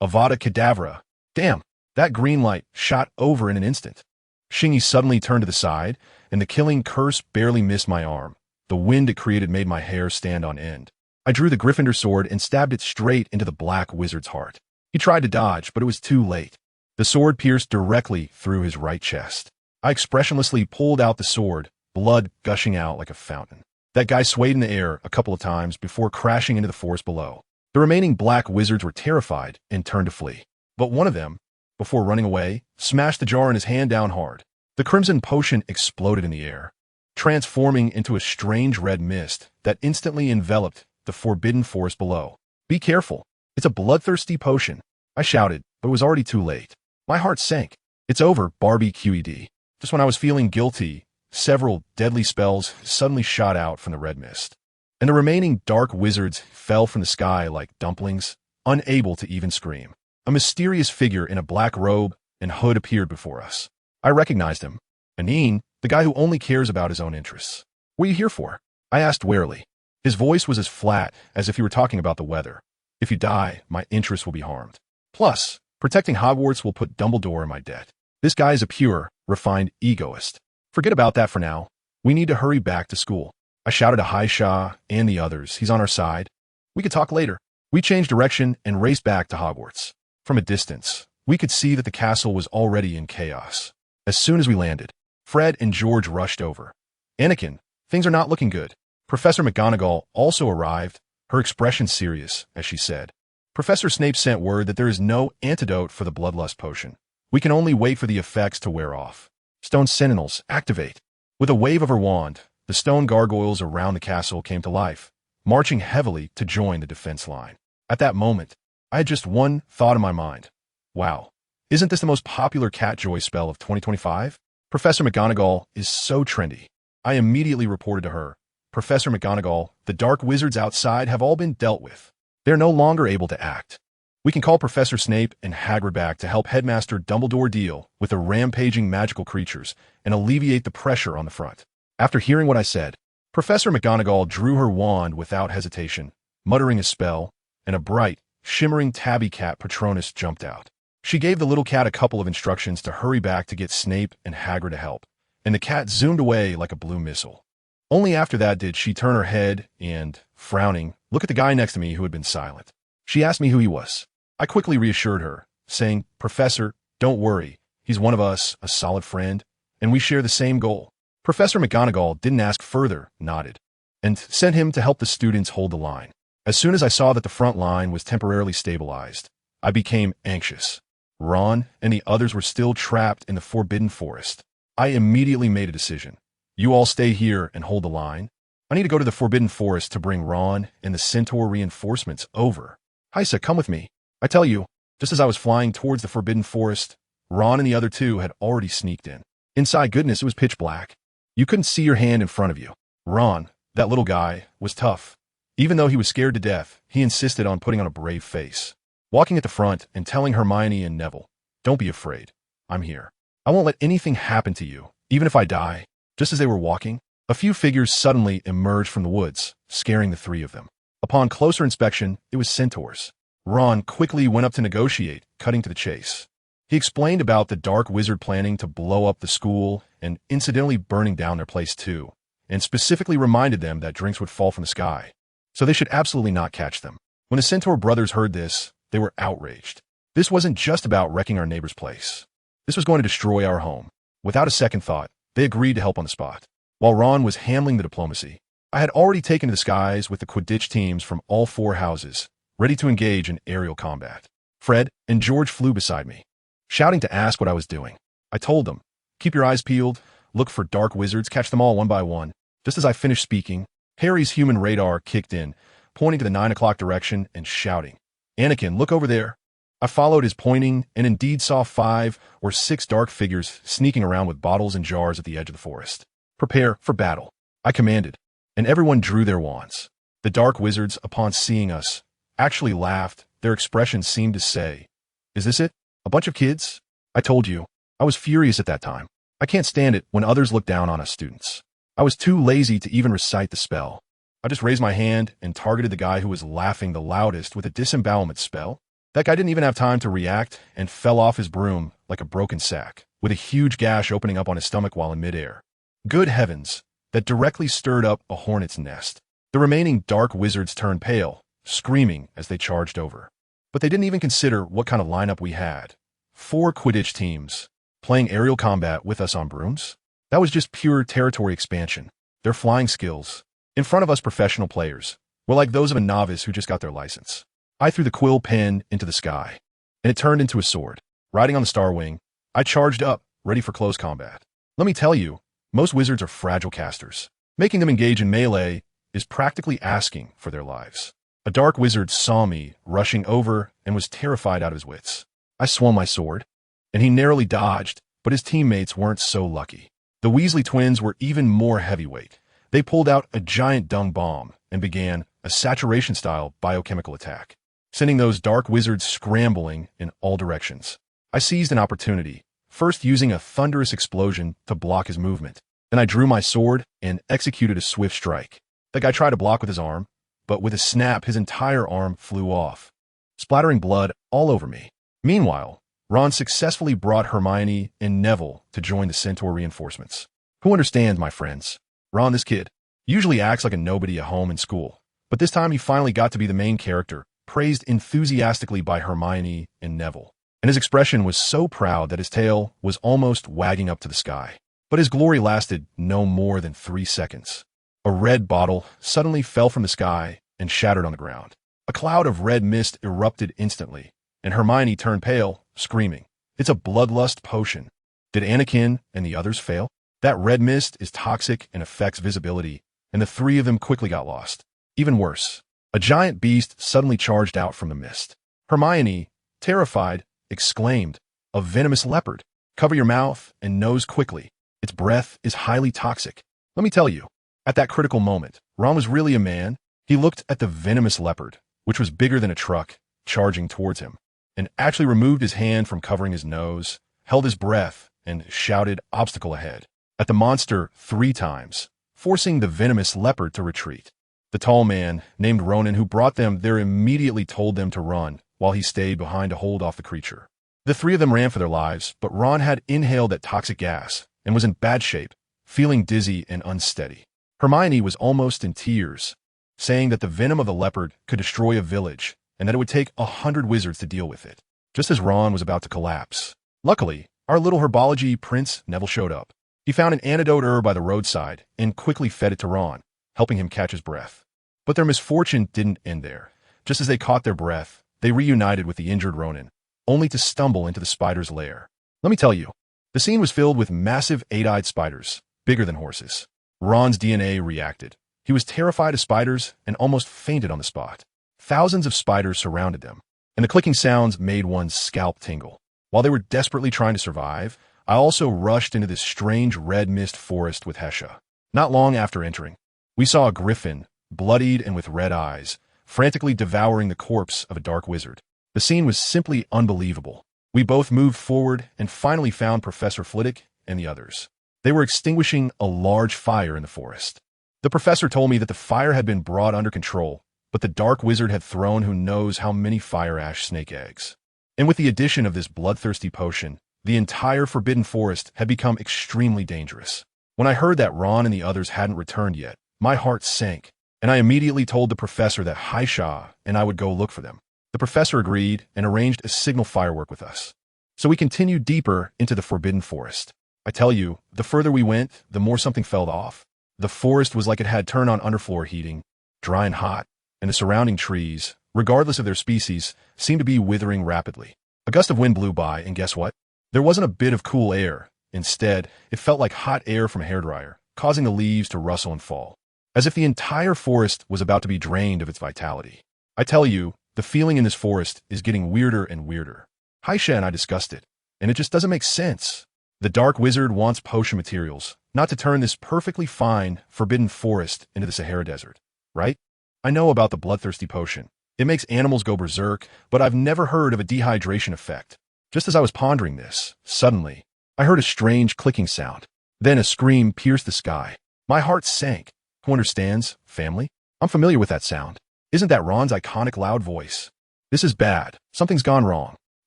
Avada Kedavra. Damn, that green light shot over in an instant. Shingy suddenly turned to the side, and the killing curse barely missed my arm. The wind it created made my hair stand on end. I drew the Gryffindor sword and stabbed it straight into the black wizard's heart. He tried to dodge, but it was too late. The sword pierced directly through his right chest. I expressionlessly pulled out the sword, blood gushing out like a fountain. That guy swayed in the air a couple of times before crashing into the forest below. The remaining black wizards were terrified and turned to flee. But one of them, before running away, smashed the jar in his hand down hard. The crimson potion exploded in the air, transforming into a strange red mist that instantly enveloped the forbidden forest below. "Be careful. It's a bloodthirsty potion," I shouted, but it was already too late. My heart sank. "It's over, Barbie QED." Just when I was feeling guilty, several deadly spells suddenly shot out from the red mist, and the remaining dark wizards fell from the sky like dumplings, unable to even scream. A mysterious figure in a black robe and hood appeared before us. I recognized him. Anakin, the guy who only cares about his own interests. "What are you here for?" I asked warily. His voice was as flat as if he were talking about the weather. "If you die, my interests will be harmed. Plus, protecting Hogwarts will put Dumbledore in my debt." This guy is a pure, refined egoist. "Forget about that for now. We need to hurry back to school." I shouted to Haisha and the others. "He's on our side. We could talk later." We changed direction and raced back to Hogwarts. From a distance, we could see that the castle was already in chaos. As soon as we landed, Fred and George rushed over. "Anakin, things are not looking good." Professor McGonagall also arrived, her expression serious, as she said. "Professor Snape sent word that there is no antidote for the bloodlust potion. We can only wait for the effects to wear off. Stone Sentinels, activate." With a wave of her wand, the stone gargoyles around the castle came to life, marching heavily to join the defense line. At that moment, I had just one thought in my mind. Wow, isn't this the most popular cat joy spell of 2025? Professor McGonagall is so trendy. I immediately reported to her, "Professor McGonagall, the dark wizards outside have all been dealt with. They're no longer able to act. We can call Professor Snape and Hagrid back to help Headmaster Dumbledore deal with the rampaging magical creatures and alleviate the pressure on the front." After hearing what I said, Professor McGonagall drew her wand without hesitation, muttering a spell, and a bright, shimmering tabby cat Patronus jumped out. She gave the little cat a couple of instructions to hurry back to get Snape and Hagrid to help, and the cat zoomed away like a blue missile. Only after that did she turn her head and, frowning, look at the guy next to me who had been silent. She asked me who he was. I quickly reassured her, saying, "Professor, don't worry. He's one of us, a solid friend, and we share the same goal." Professor McGonagall didn't ask further, nodded, and sent him to help the students hold the line. As soon as I saw that the front line was temporarily stabilized, I became anxious. Ron and the others were still trapped in the Forbidden Forest. I immediately made a decision. "You all stay here and hold the line. I need to go to the Forbidden Forest to bring Ron and the Centaur reinforcements over." "Haisa, come with me." I tell you, just as I was flying towards the Forbidden Forest, Ron and the other two had already sneaked in. Inside, goodness, it was pitch black. You couldn't see your hand in front of you. Ron, that little guy, was tough. Even though he was scared to death, he insisted on putting on a brave face, walking at the front and telling Hermione and Neville, "Don't be afraid. I'm here. I won't let anything happen to you, even if I die." Just as they were walking, a few figures suddenly emerged from the woods, scaring the three of them. Upon closer inspection, it was centaurs. Ron quickly went up to negotiate, cutting to the chase. He explained about the dark wizard planning to blow up the school and incidentally burning down their place too, and specifically reminded them that drinks would fall from the sky, so they should absolutely not catch them. When the Centaur brothers heard this, they were outraged. This wasn't just about wrecking our neighbor's place. This was going to destroy our home. Without a second thought, they agreed to help on the spot. While Ron was handling the diplomacy, I had already taken to the skies with the Quidditch teams from all four houses, ready to engage in aerial combat. Fred and George flew beside me, shouting to ask what I was doing. I told them, "Keep your eyes peeled, look for dark wizards, catch them all one by one." Just as I finished speaking, Harry's human radar kicked in, pointing to the 9 o'clock direction and shouting, "Anakin, look over there." I followed his pointing and indeed saw 5 or 6 dark figures sneaking around with bottles and jars at the edge of the forest. "Prepare for battle," I commanded, and everyone drew their wands. The dark wizards, upon seeing us, actually laughed. Their expressions seemed to say, "Is this it? A bunch of kids?" I told you, I was furious at that time. I can't stand it when others look down on us students. I was too lazy to even recite the spell. I just raised my hand and targeted the guy who was laughing the loudest with a disembowelment spell. That guy didn't even have time to react and fell off his broom like a broken sack, with a huge gash opening up on his stomach while in midair. Good heavens, that directly stirred up a hornet's nest. The remaining dark wizards turned pale, screaming as they charged over. But they didn't even consider what kind of lineup we had. 4 Quidditch teams, playing aerial combat with us on brooms? That was just pure territory expansion. Their flying skills, in front of us professional players, were like those of a novice who just got their license. I threw the quill pen into the sky, and it turned into a sword. Riding on the Star Wing, I charged up, ready for close combat. Let me tell you, most wizards are fragile casters. Making them engage in melee is practically asking for their lives. A dark wizard saw me rushing over and was terrified out of his wits. I swung my sword, and he narrowly dodged, but his teammates weren't so lucky. The Weasley twins were even more heavyweight. They pulled out a giant dung bomb and began a saturation-style biochemical attack, sending those dark wizards scrambling in all directions. I seized an opportunity, first using a thunderous explosion to block his movement. Then I drew my sword and executed a swift strike. The guy tried to block with his arm, but with a snap, his entire arm flew off, splattering blood all over me. Meanwhile, Ron successfully brought Hermione and Neville to join the Centaur reinforcements. Who understands, my friends? Ron, this kid, usually acts like a nobody at home in school, but this time he finally got to be the main character, praised enthusiastically by Hermione and Neville. And his expression was so proud that his tail was almost wagging up to the sky. But his glory lasted no more than 3 seconds. A red bottle suddenly fell from the sky and shattered on the ground. A cloud of red mist erupted instantly, and Hermione turned pale, screaming, "It's a bloodlust potion." Did Anakin and the others fail? That red mist is toxic and affects visibility, and the 3 of them quickly got lost. Even worse, a giant beast suddenly charged out from the mist. Hermione, terrified, exclaimed, "A venomous leopard. Cover your mouth and nose quickly. Its breath is highly toxic." Let me tell you, at that critical moment, Ron was really a man. He looked at the venomous leopard, which was bigger than a truck, charging towards him, and actually removed his hand from covering his nose, held his breath, and shouted obstacle ahead at the monster 3 times, forcing the venomous leopard to retreat. The tall man, named Ronan, who brought them there, immediately told them to run while he stayed behind to hold off the creature. The 3 of them ran for their lives, but Ron had inhaled that toxic gas and was in bad shape, feeling dizzy and unsteady. Hermione was almost in tears, saying that the venom of the leopard could destroy a village and that it would take 100 wizards to deal with it, just as Ron was about to collapse. Luckily, our little herbology prince Neville showed up. He found an antidote herb by the roadside and quickly fed it to Ron, helping him catch his breath. But their misfortune didn't end there. Just as they caught their breath, they reunited with the injured Ronan, only to stumble into the spider's lair. Let me tell you, the scene was filled with massive 8-eyed spiders, bigger than horses. Ron's DNA reacted. He was terrified of spiders and almost fainted on the spot. Thousands of spiders surrounded them, and the clicking sounds made one's scalp tingle. While they were desperately trying to survive, I also rushed into this strange red mist forest with Hesha. Not long after entering, we saw a griffin, bloodied and with red eyes, frantically devouring the corpse of a dark wizard. The scene was simply unbelievable. We both moved forward and finally found Professor Flitwick and the others. They were extinguishing a large fire in the forest. The professor told me that the fire had been brought under control, but the dark wizard had thrown who knows how many fire ash snake eggs. And with the addition of this bloodthirsty potion, the entire forbidden forest had become extremely dangerous. When I heard that Ron and the others hadn't returned yet, my heart sank, and I immediately told the professor that Haisha and I would go look for them. The professor agreed and arranged a signal firework with us. So we continued deeper into the forbidden forest. I tell you, the further we went, the more something fell off. The forest was like it had turned on underfloor heating, dry and hot, and the surrounding trees, regardless of their species, seemed to be withering rapidly. A gust of wind blew by, and guess what? There wasn't a bit of cool air. Instead, it felt like hot air from a hairdryer, causing the leaves to rustle and fall, as if the entire forest was about to be drained of its vitality. I tell you, the feeling in this forest is getting weirder and weirder. Haisha and I discussed it, and it just doesn't make sense. The Dark Wizard wants potion materials, not to turn this perfectly fine, forbidden forest into the Sahara Desert, right? I know about the bloodthirsty potion. It makes animals go berserk, but I've never heard of a dehydration effect. Just as I was pondering this, suddenly, I heard a strange clicking sound. Then a scream pierced the sky. My heart sank. Who understands, family? I'm familiar with that sound. Isn't that Ron's iconic loud voice? This is bad. Something's gone wrong.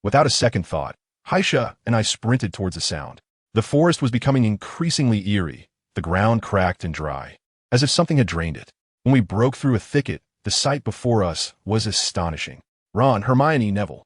Without a second thought, Haisha and I sprinted towards the sound. The forest was becoming increasingly eerie, the ground cracked and dry, as if something had drained it. When we broke through a thicket, the sight before us was astonishing. Ron, Hermione, Neville,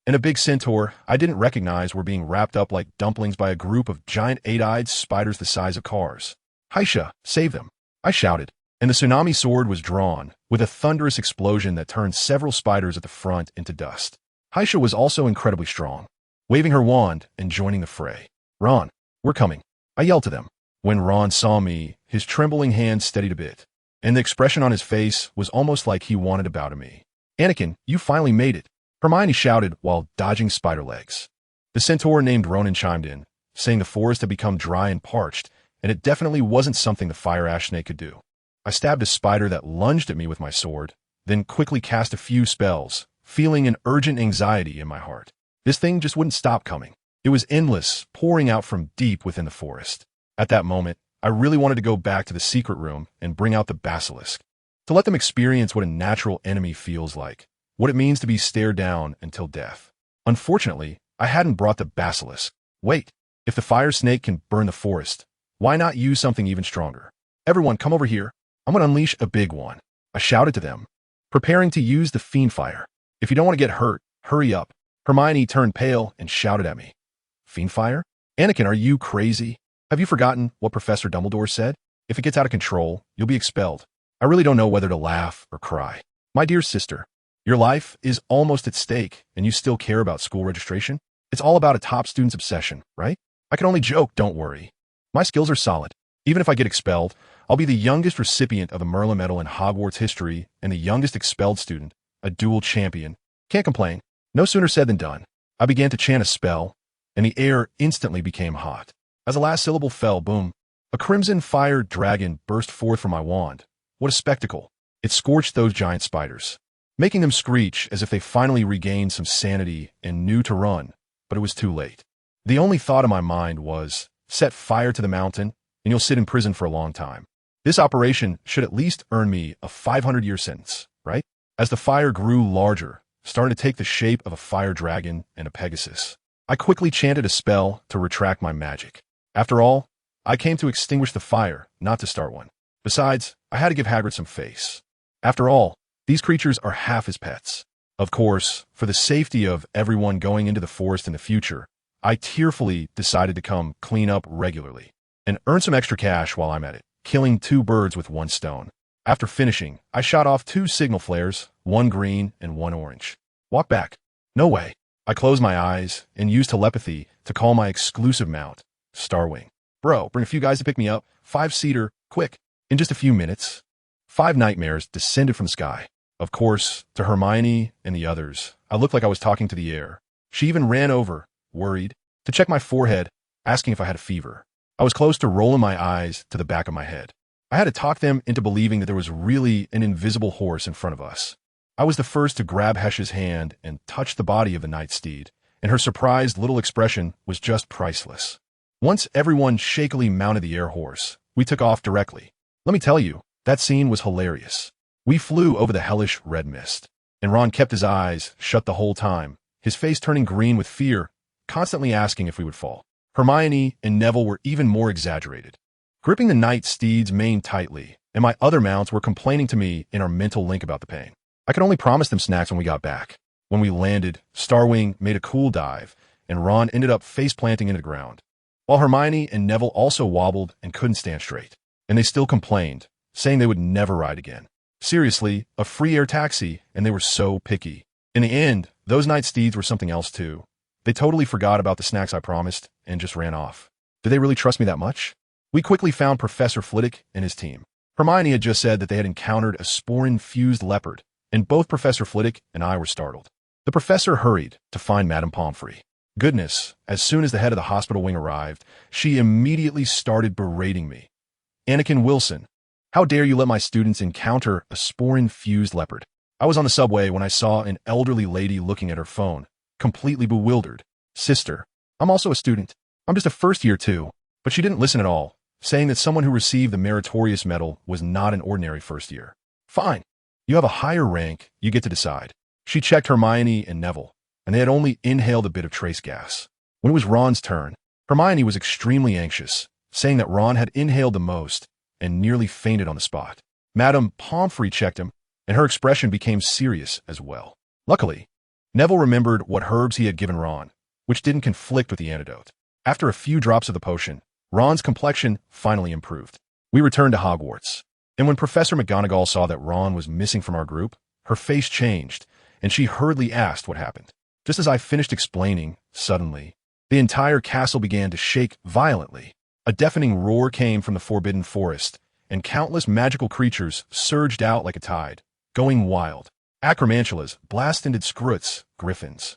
and a big centaur I didn't recognize were being wrapped up like dumplings by a group of giant eight-eyed spiders the size of cars. Haisha, save them! I shouted, and the tsunami sword was drawn, with a thunderous explosion that turned several spiders at the front into dust. Haisha was also incredibly strong, waving her wand and joining the fray. Ron, we're coming, I yelled to them. When Ron saw me, his trembling hand steadied a bit, and the expression on his face was almost like he wanted a bout of me. Anakin, you finally made it, Hermione shouted while dodging spider legs. The centaur named Ronan chimed in, saying the forest had become dry and parched, and it definitely wasn't something the fire ash snake could do. I stabbed a spider that lunged at me with my sword, then quickly cast a few spells, feeling an urgent anxiety in my heart. This thing just wouldn't stop coming. It was endless, pouring out from deep within the forest. At that moment, I really wanted to go back to the secret room and bring out the basilisk, to let them experience what a natural enemy feels like, what it means to be stared down until death. Unfortunately, I hadn't brought the basilisk. Wait, if the fire snake can burn the forest, why not use something even stronger? Everyone, come over here. I'm going to unleash a big one, I shouted to them, preparing to use the fiend fire. If you don't want to get hurt, hurry up. Hermione turned pale and shouted at me. Fiend fire? Anakin, are you crazy? Have you forgotten what Professor Dumbledore said? If it gets out of control, you'll be expelled. I really don't know whether to laugh or cry. My dear sister, your life is almost at stake, and you still care about school registration? It's all about a top student's obsession, right? I can only joke, don't worry. My skills are solid. Even if I get expelled, I'll be the youngest recipient of a Merlin Medal in Hogwarts history and the youngest expelled student, a dual champion. Can't complain. No sooner said than done. I began to chant a spell, and the air instantly became hot. As the last syllable fell, boom, a crimson fire dragon burst forth from my wand. What a spectacle. It scorched those giant spiders, making them screech as if they finally regained some sanity and knew to run, but it was too late. The only thought in my mind was, set fire to the mountain, and you'll sit in prison for a long time. This operation should at least earn me a 500-year sentence, right? As the fire grew larger, starting to take the shape of a fire dragon and a Pegasus, I quickly chanted a spell to retract my magic. After all, I came to extinguish the fire, not to start one. Besides, I had to give Hagrid some face. After all, these creatures are half his pets. Of course, for the safety of everyone going into the forest in the future, I tearfully decided to come clean up regularly and earn some extra cash while I'm at it, killing 2 birds with 1 stone. After finishing, I shot off 2 signal flares, 1 green and 1 orange. Walk back. No way. I closed my eyes and used telepathy to call my exclusive mount, Starwing. Bro, bring a few guys to pick me up. 5-seater, quick. In just a few minutes, 5 nightmares descended from the sky. Of course, to Hermione and the others, I looked like I was talking to the air. She even ran over, worried, to check my forehead, asking if I had a fever. I was close to rolling my eyes to the back of my head. I had to talk them into believing that there was really an invisible horse in front of us. I was the first to grab Hesh's hand and touch the body of the night steed, and her surprised little expression was just priceless. Once everyone shakily mounted the air horse, we took off directly. Let me tell you, that scene was hilarious. We flew over the hellish red mist, and Ron kept his eyes shut the whole time, his face turning green with fear, constantly asking if we would fall. Hermione and Neville were even more exaggerated, gripping the night steed's mane tightly, and my other mounts were complaining to me in our mental link about the pain. I could only promise them snacks when we got back. When we landed, Starwing made a cool dive, and Ron ended up face-planting into the ground, while Hermione and Neville also wobbled and couldn't stand straight. And they still complained, saying they would never ride again. Seriously, a free air taxi, and they were so picky. In the end, those night steeds were something else too. They totally forgot about the snacks I promised and just ran off. Did they really trust me that much? We quickly found Professor Flitwick and his team. Hermione had just said that they had encountered a spore-infused leopard, and both Professor Flitwick and I were startled. The professor hurried to find Madame Pomfrey. Goodness, as soon as the head of the hospital wing arrived, she immediately started berating me. Anakin Wilson, how dare you let my students encounter a spore-infused leopard? I was on the subway when I saw an elderly lady looking at her phone, completely bewildered. Sister, I'm also a student. I'm just a first year too. But she didn't listen at all, saying that someone who received the meritorious medal was not an ordinary first year. Fine. You have a higher rank, you get to decide. She checked Hermione and Neville, and they had only inhaled a bit of trace gas. When it was Ron's turn, Hermione was extremely anxious, saying that Ron had inhaled the most and nearly fainted on the spot. Madame Pomfrey checked him, and her expression became serious as well. Luckily, Neville remembered what herbs he had given Ron, which didn't conflict with the antidote. After a few drops of the potion, Ron's complexion finally improved. We returned to Hogwarts, and when Professor McGonagall saw that Ron was missing from our group, her face changed, and she hurriedly asked what happened. Just as I finished explaining, suddenly, the entire castle began to shake violently. A deafening roar came from the Forbidden Forest, and countless magical creatures surged out like a tide, going wild. Acromantulas, blast-ended scroots, griffins.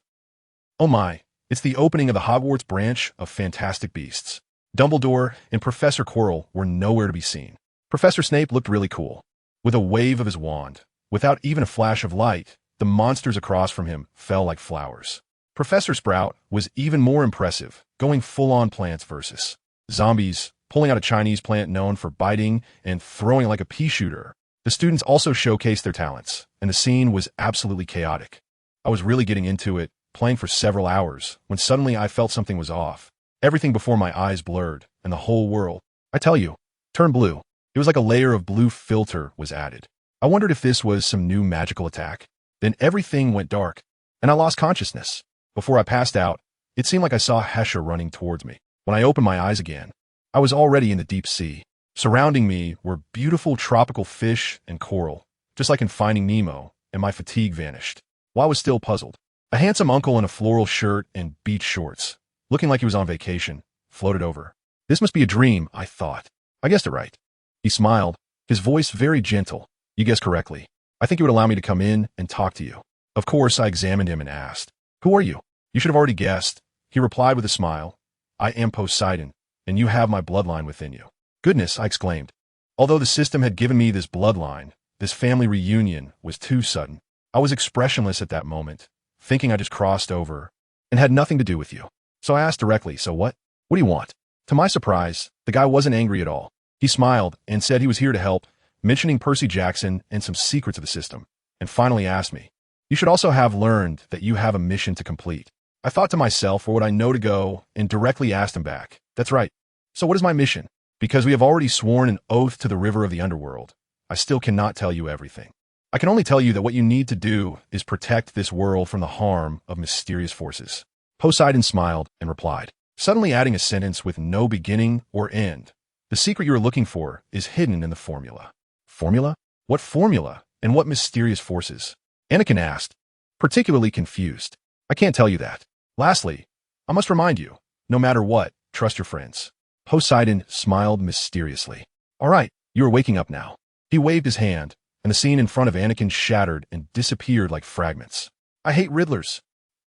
Oh my, it's the opening of the Hogwarts branch of Fantastic Beasts. Dumbledore and Professor Quirrell were nowhere to be seen. Professor Snape looked really cool. With a wave of his wand, without even a flash of light, the monsters across from him fell like flowers. Professor Sprout was even more impressive, going full-on Plants vs. Zombies, pulling out a Chinese plant known for biting and throwing like a pea shooter. The students also showcased their talents, and the scene was absolutely chaotic. I was really getting into it, playing for several hours, when suddenly I felt something was off. Everything before my eyes blurred, and the whole world, I tell you, turned blue. It was like a layer of blue filter was added. I wondered if this was some new magical attack. Then everything went dark, and I lost consciousness. Before I passed out, it seemed like I saw Hesha running towards me. When I opened my eyes again, I was already in the deep sea. Surrounding me were beautiful tropical fish and coral, just like in Finding Nemo, and my fatigue vanished. While I was still puzzled, a handsome uncle in a floral shirt and beach shorts, looking like he was on vacation, floated over. This must be a dream, I thought. I guessed it right. He smiled, his voice very gentle. You guessed correctly. I think you would allow me to come in and talk to you. Of course, I examined him and asked, Who are you? You should have already guessed. He replied with a smile, I am Poseidon, and you have my bloodline within you. Goodness, I exclaimed. Although the system had given me this bloodline, this family reunion was too sudden. I was expressionless at that moment, thinking I just crossed over and had nothing to do with you. So I asked directly, so what? What do you want? To my surprise, the guy wasn't angry at all. He smiled and said he was here to help, mentioning Percy Jackson and some secrets of the system, and finally asked me, You should also have learned that you have a mission to complete. I thought to myself, where would I know to go, and directly asked him back. That's right. So what is my mission? Because we have already sworn an oath to the river of the underworld, I still cannot tell you everything. I can only tell you that what you need to do is protect this world from the harm of mysterious forces. Poseidon smiled and replied, suddenly adding a sentence with no beginning or end. The secret you are looking for is hidden in the formula. Formula? What formula? And what mysterious forces? Anakin asked, particularly confused. I can't tell you that. Lastly, I must remind you, no matter what, trust your friends. Poseidon smiled mysteriously. All right, you are waking up now. He waved his hand, and the scene in front of Anakin shattered and disappeared like fragments. I hate Riddlers.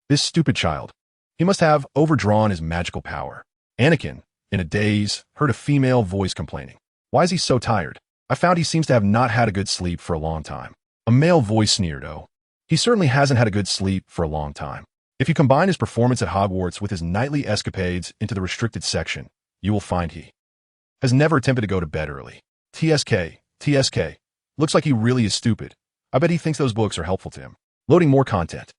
This stupid child. He must have overdrawn his magical power. Anakin, in a daze, heard a female voice complaining. Why is he so tired? I found he seems to have not had a good sleep for a long time. A male voice sneered, Oh, he certainly hasn't had a good sleep for a long time. If you combine his performance at Hogwarts with his nightly escapades into the restricted section, you will find he has never attempted to go to bed early. TSK. Looks like he really is stupid. I bet he thinks those books are helpful to him. Loading more content.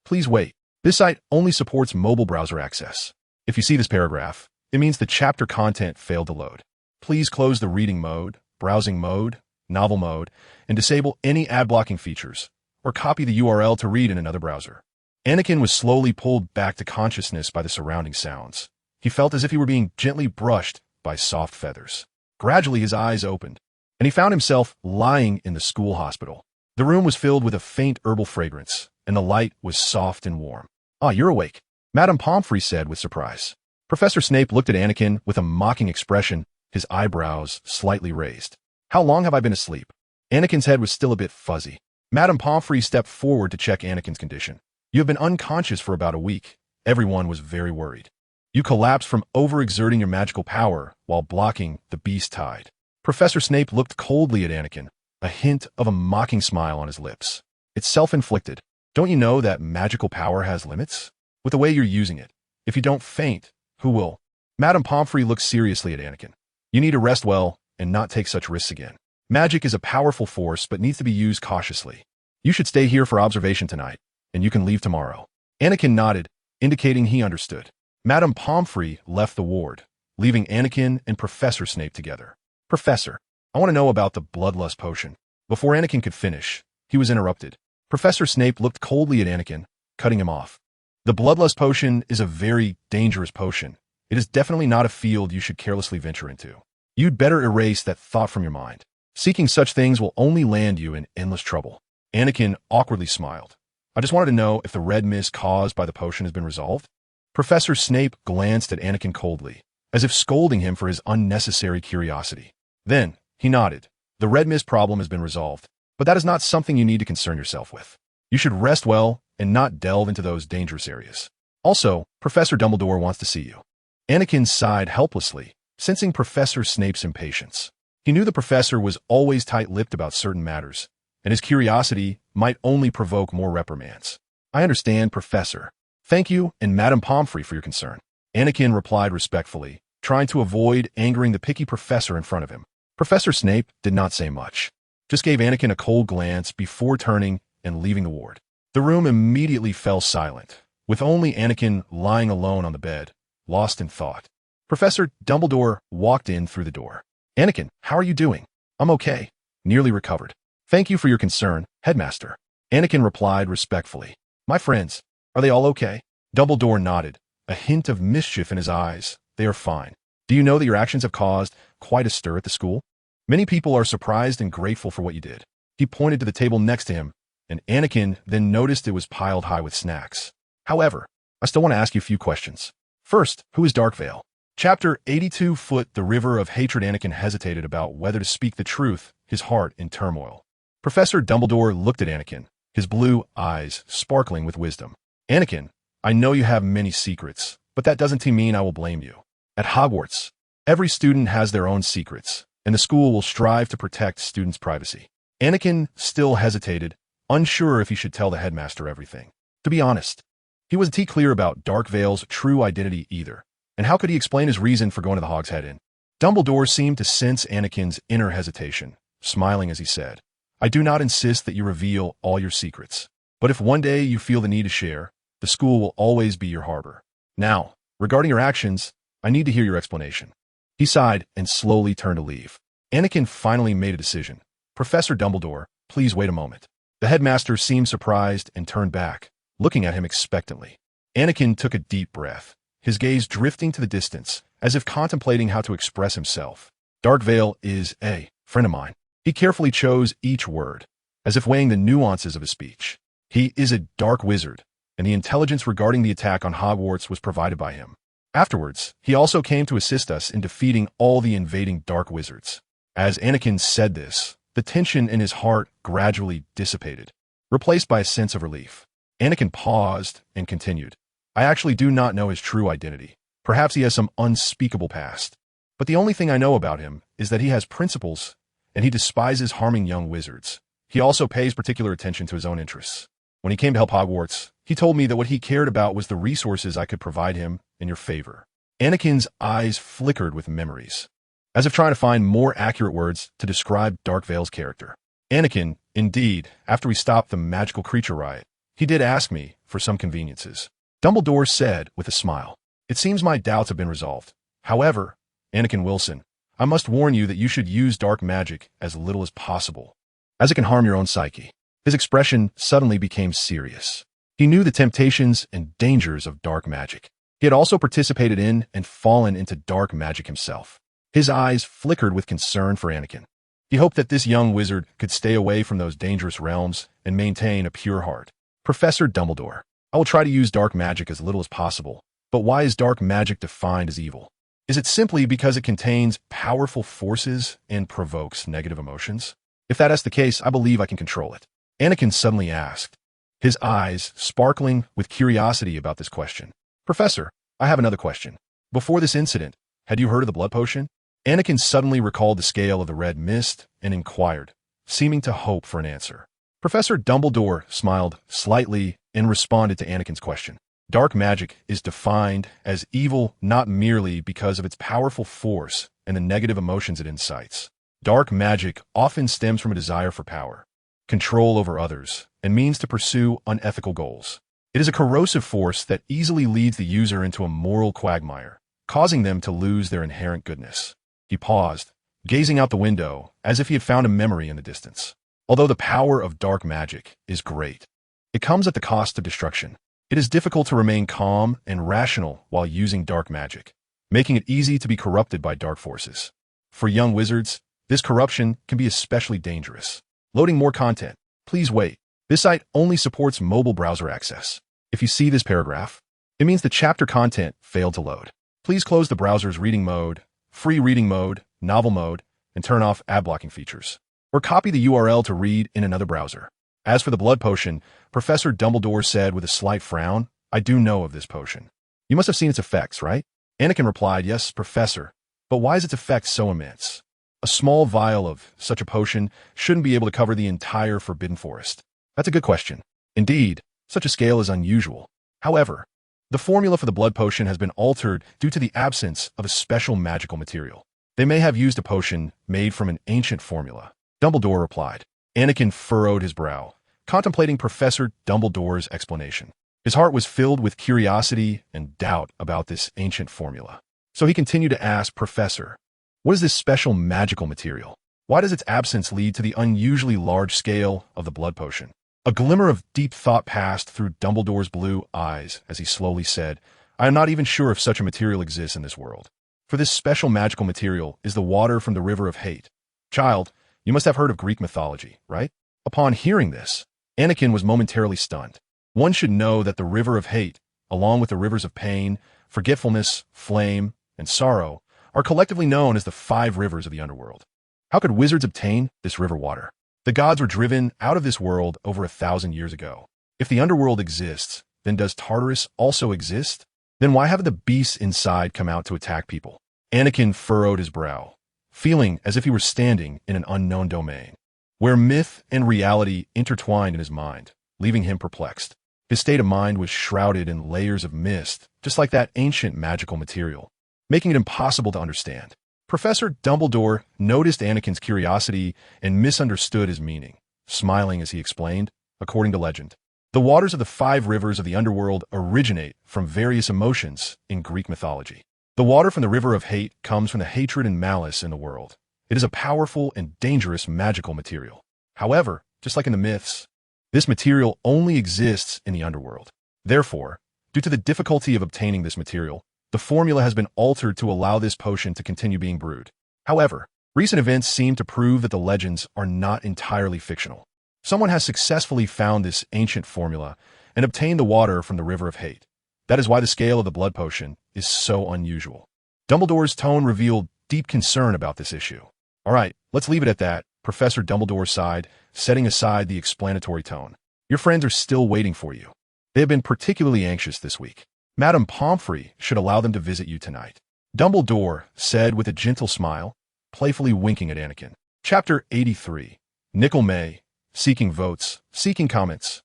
Please wait. This site only supports mobile browser access. If you see this paragraph, it means the chapter content failed to load. Please close the reading mode, browsing mode, novel mode, and disable any ad blocking features, or copy the URL to read in another browser. Anakin was slowly pulled back to consciousness by the surrounding sounds. He felt as if he were being gently brushed by soft feathers. Gradually his eyes opened, and he found himself lying in the school hospital. The room was filled with a faint herbal fragrance, and the light was soft and warm. Ah, you're awake, Madame Pomfrey said with surprise. Professor Snape looked at Anakin with a mocking expression, his eyebrows slightly raised. How long have I been asleep? Anakin's head was still a bit fuzzy. Madame Pomfrey stepped forward to check Anakin's condition. You have been unconscious for about a week. Everyone was very worried. You collapsed from overexerting your magical power while blocking the beast tide. Professor Snape looked coldly at Anakin, a hint of a mocking smile on his lips. It's self-inflicted. Don't you know that magical power has limits? With the way you're using it. If you don't faint, who will? Madame Pomfrey looked seriously at Anakin. You need to rest well and not take such risks again. Magic is a powerful force but needs to be used cautiously. You should stay here for observation tonight, and you can leave tomorrow. Anakin nodded, indicating he understood. Madame Pomfrey left the ward, leaving Anakin and Professor Snape together. Professor, I want to know about the bloodlust potion. Before Anakin could finish, he was interrupted. Professor Snape looked coldly at Anakin, cutting him off. The bloodlust potion is a very dangerous potion. It is definitely not a field you should carelessly venture into. You'd better erase that thought from your mind. Seeking such things will only land you in endless trouble. Anakin awkwardly smiled. I just wanted to know if the red mist caused by the potion has been resolved. Professor Snape glanced at Anakin coldly, as if scolding him for his unnecessary curiosity. Then, he nodded. The red mist problem has been resolved, but that is not something you need to concern yourself with. You should rest well and not delve into those dangerous areas. Also, Professor Dumbledore wants to see you. Anakin sighed helplessly, sensing Professor Snape's impatience. He knew the professor was always tight-lipped about certain matters, and his curiosity might only provoke more reprimands. I understand, Professor. Thank you and Madame Pomfrey for your concern. Anakin replied respectfully, trying to avoid angering the picky professor in front of him. Professor Snape did not say much, just gave Anakin a cold glance before turning and leaving the ward. The room immediately fell silent, with only Anakin lying alone on the bed, lost in thought. Professor Dumbledore walked in through the door. Anakin, how are you doing? I'm okay. Nearly recovered. Thank you for your concern, Headmaster. Anakin replied respectfully. My friends, are they all okay? Dumbledore nodded, a hint of mischief in his eyes. They are fine. Do you know that your actions have caused quite a stir at the school? Many people are surprised and grateful for what you did. He pointed to the table next to him, and Anakin then noticed it was piled high with snacks. However, I still want to ask you a few questions. First, who is Darkvale? Chapter 82 The River of Hatred. Anakin hesitated about whether to speak the truth, his heart in turmoil. Professor Dumbledore looked at Anakin, his blue eyes sparkling with wisdom. Anakin, I know you have many secrets, but that doesn't mean I will blame you. At Hogwarts, every student has their own secrets, and the school will strive to protect students' privacy. Anakin still hesitated, unsure if he should tell the headmaster everything. To be honest, he wasn't clear about Darkvale's true identity either, and how could he explain his reason for going to the Hog's Head Inn? Dumbledore seemed to sense Anakin's inner hesitation, smiling as he said, I do not insist that you reveal all your secrets, but if one day you feel the need to share, the school will always be your harbor. Now, regarding your actions, I need to hear your explanation. He sighed and slowly turned to leave. Anakin finally made a decision. Professor Dumbledore, please wait a moment. The headmaster seemed surprised and turned back, looking at him expectantly. Anakin took a deep breath, his gaze drifting to the distance, as if contemplating how to express himself. Darkvale is a friend of mine. He carefully chose each word, as if weighing the nuances of his speech. He is a dark wizard, and the intelligence regarding the attack on Hogwarts was provided by him. Afterwards, he also came to assist us in defeating all the invading dark wizards. As Anakin said this, the tension in his heart gradually dissipated, replaced by a sense of relief. Anakin paused and continued. I actually do not know his true identity. Perhaps he has some unspeakable past. But the only thing I know about him is that he has principles, and he despises harming young wizards. He also pays particular attention to his own interests. When he came to help Hogwarts, he told me that what he cared about was the resources I could provide him in your favor. Anakin's eyes flickered with memories, as if trying to find more accurate words to describe Darkvale's character. Anakin, indeed, after we stopped the magical creature riot, he did ask me for some conveniences. Dumbledore said with a smile, It seems my doubts have been resolved. However, Anakin Wilson, I must warn you that you should use dark magic as little as possible, as it can harm your own psyche. His expression suddenly became serious. He knew the temptations and dangers of dark magic. He had also participated in and fallen into dark magic himself. His eyes flickered with concern for Anakin. He hoped that this young wizard could stay away from those dangerous realms and maintain a pure heart. Professor Dumbledore, I will try to use dark magic as little as possible, but why is dark magic defined as evil? Is it simply because it contains powerful forces and provokes negative emotions? If that is the case, I believe I can control it. Anakin suddenly asked, his eyes sparkling with curiosity about this question. Professor, I have another question. Before this incident, had you heard of the blood potion? Anakin suddenly recalled the scale of the red mist and inquired, seeming to hope for an answer. Professor Dumbledore smiled slightly and responded to Anakin's question. Dark magic is defined as evil not merely because of its powerful force and the negative emotions it incites. Dark magic often stems from a desire for power, control over others, and means to pursue unethical goals. It is a corrosive force that easily leads the user into a moral quagmire, causing them to lose their inherent goodness. He paused, gazing out the window as if he had found a memory in the distance. Although the power of dark magic is great, it comes at the cost of destruction. It is difficult to remain calm and rational while using dark magic, making it easy to be corrupted by dark forces. For young wizards, this corruption can be especially dangerous. Loading more content. Please wait. This site only supports mobile browser access. If you see this paragraph, it means the chapter content failed to load. Please close the browser's reading mode, free reading mode, novel mode, and turn off ad blocking features. Or copy the URL to read in another browser. As for the blood potion, Professor Dumbledore said with a slight frown, "I do know of this potion. You must have seen its effects, right?" Anakin replied, "Yes, Professor. But why is its effect so immense? A small vial of such a potion shouldn't be able to cover the entire Forbidden Forest." That's a good question. Indeed, such a scale is unusual. However, the formula for the blood potion has been altered due to the absence of a special magical material. They may have used a potion made from an ancient formula. Dumbledore replied. Anakin furrowed his brow, contemplating Professor Dumbledore's explanation. His heart was filled with curiosity and doubt about this ancient formula. So he continued to ask, "Professor, what is this special magical material? Why does its absence lead to the unusually large scale of the blood potion?" A glimmer of deep thought passed through Dumbledore's blue eyes as he slowly said, "I am not even sure if such a material exists in this world. For this special magical material is the water from the River of Hate. Child, you must have heard of Greek mythology, right?" Upon hearing this, Anakin was momentarily stunned. One should know that the River of Hate, along with the rivers of pain, forgetfulness, flame, and sorrow, are collectively known as the 5 rivers of the underworld. How could wizards obtain this river water? The gods were driven out of this world over 1,000 years ago. If the underworld exists, then does Tartarus also exist? Then why haven't the beasts inside come out to attack people? Anakin furrowed his brow, feeling as if he were standing in an unknown domain, where myth and reality intertwined in his mind, leaving him perplexed. His state of mind was shrouded in layers of mist, just like that ancient magical material, making it impossible to understand. Professor Dumbledore noticed Anakin's curiosity and misunderstood his meaning, smiling as he explained, according to legend, the waters of the 5 rivers of the underworld originate from various emotions in Greek mythology. The water from the River of Hate comes from the hatred and malice in the world. It is a powerful and dangerous magical material. However, just like in the myths, this material only exists in the underworld. Therefore, due to the difficulty of obtaining this material, the formula has been altered to allow this potion to continue being brewed. However, recent events seem to prove that the legends are not entirely fictional. Someone has successfully found this ancient formula and obtained the water from the River of Hate. That is why the scale of the blood potion is so unusual. Dumbledore's tone revealed deep concern about this issue. "All right, let's leave it at that," Professor Dumbledore sighed, setting aside the explanatory tone. "Your friends are still waiting for you. They have been particularly anxious this week. Madame Pomfrey should allow them to visit you tonight." Dumbledore said with a gentle smile, playfully winking at Anakin. Chapter 83. Nickel May, seeking votes, seeking comments.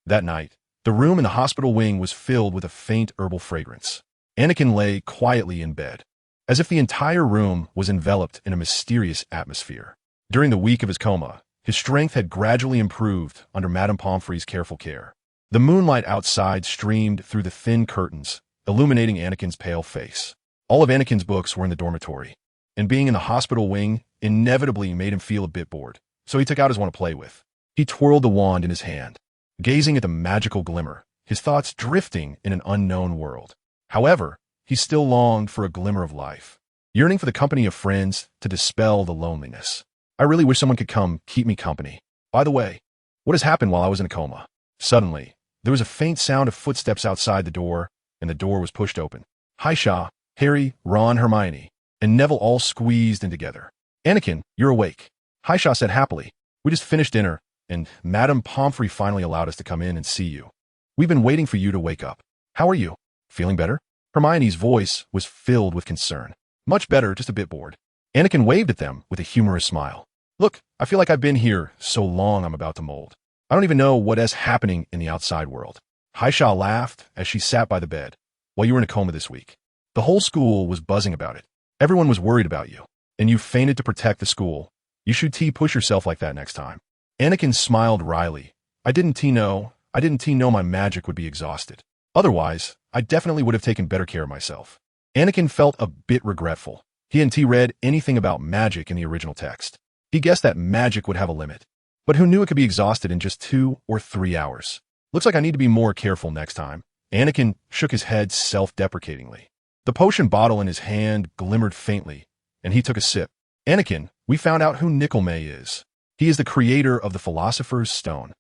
That night, the room in the hospital wing was filled with a faint herbal fragrance. Anakin lay quietly in bed, as if the entire room was enveloped in a mysterious atmosphere. During the week of his coma, his strength had gradually improved under Madame Pomfrey's careful care. The moonlight outside streamed through the thin curtains, illuminating Anakin's pale face. All of Anakin's books were in the dormitory, and being in the hospital wing inevitably made him feel a bit bored, so he took out his one to play with. He twirled the wand in his hand, gazing at the magical glimmer, his thoughts drifting in an unknown world. However, he still longed for a glimmer of life, yearning for the company of friends to dispel the loneliness. "I really wish someone could come keep me company. By the way, what has happened while I was in a coma?" Suddenly, there was a faint sound of footsteps outside the door, and the door was pushed open. Haisha, Harry, Ron, Hermione, and Neville all squeezed in together. "Anakin, you're awake," Haisha said happily. "We just finished dinner, and Madame Pomfrey finally allowed us to come in and see you. We've been waiting for you to wake up. How are you? Feeling better?" Hermione's voice was filled with concern. "Much better, just a bit bored." Anakin waved at them with a humorous smile. "Look, I feel like I've been here so long I'm about to mold. I don't even know what is happening in the outside world." Haisha laughed as she sat by the bed. "Well, you were in a coma this week. The whole school was buzzing about it. Everyone was worried about you, and you fainted to protect the school. You should push yourself like that next time." Anakin smiled wryly. I didn't know my magic would be exhausted. Otherwise, I definitely would have taken better care of myself." Anakin felt a bit regretful. He hadn't read anything about magic in the original text. He guessed that magic would have a limit. But who knew it could be exhausted in just 2 or 3 hours? "Looks like I need to be more careful next time," Anakin shook his head self-deprecatingly. The potion bottle in his hand glimmered faintly, and he took a sip. Anakin, we found out who Nickelmay is. He is the creator of the Philosopher's Stone.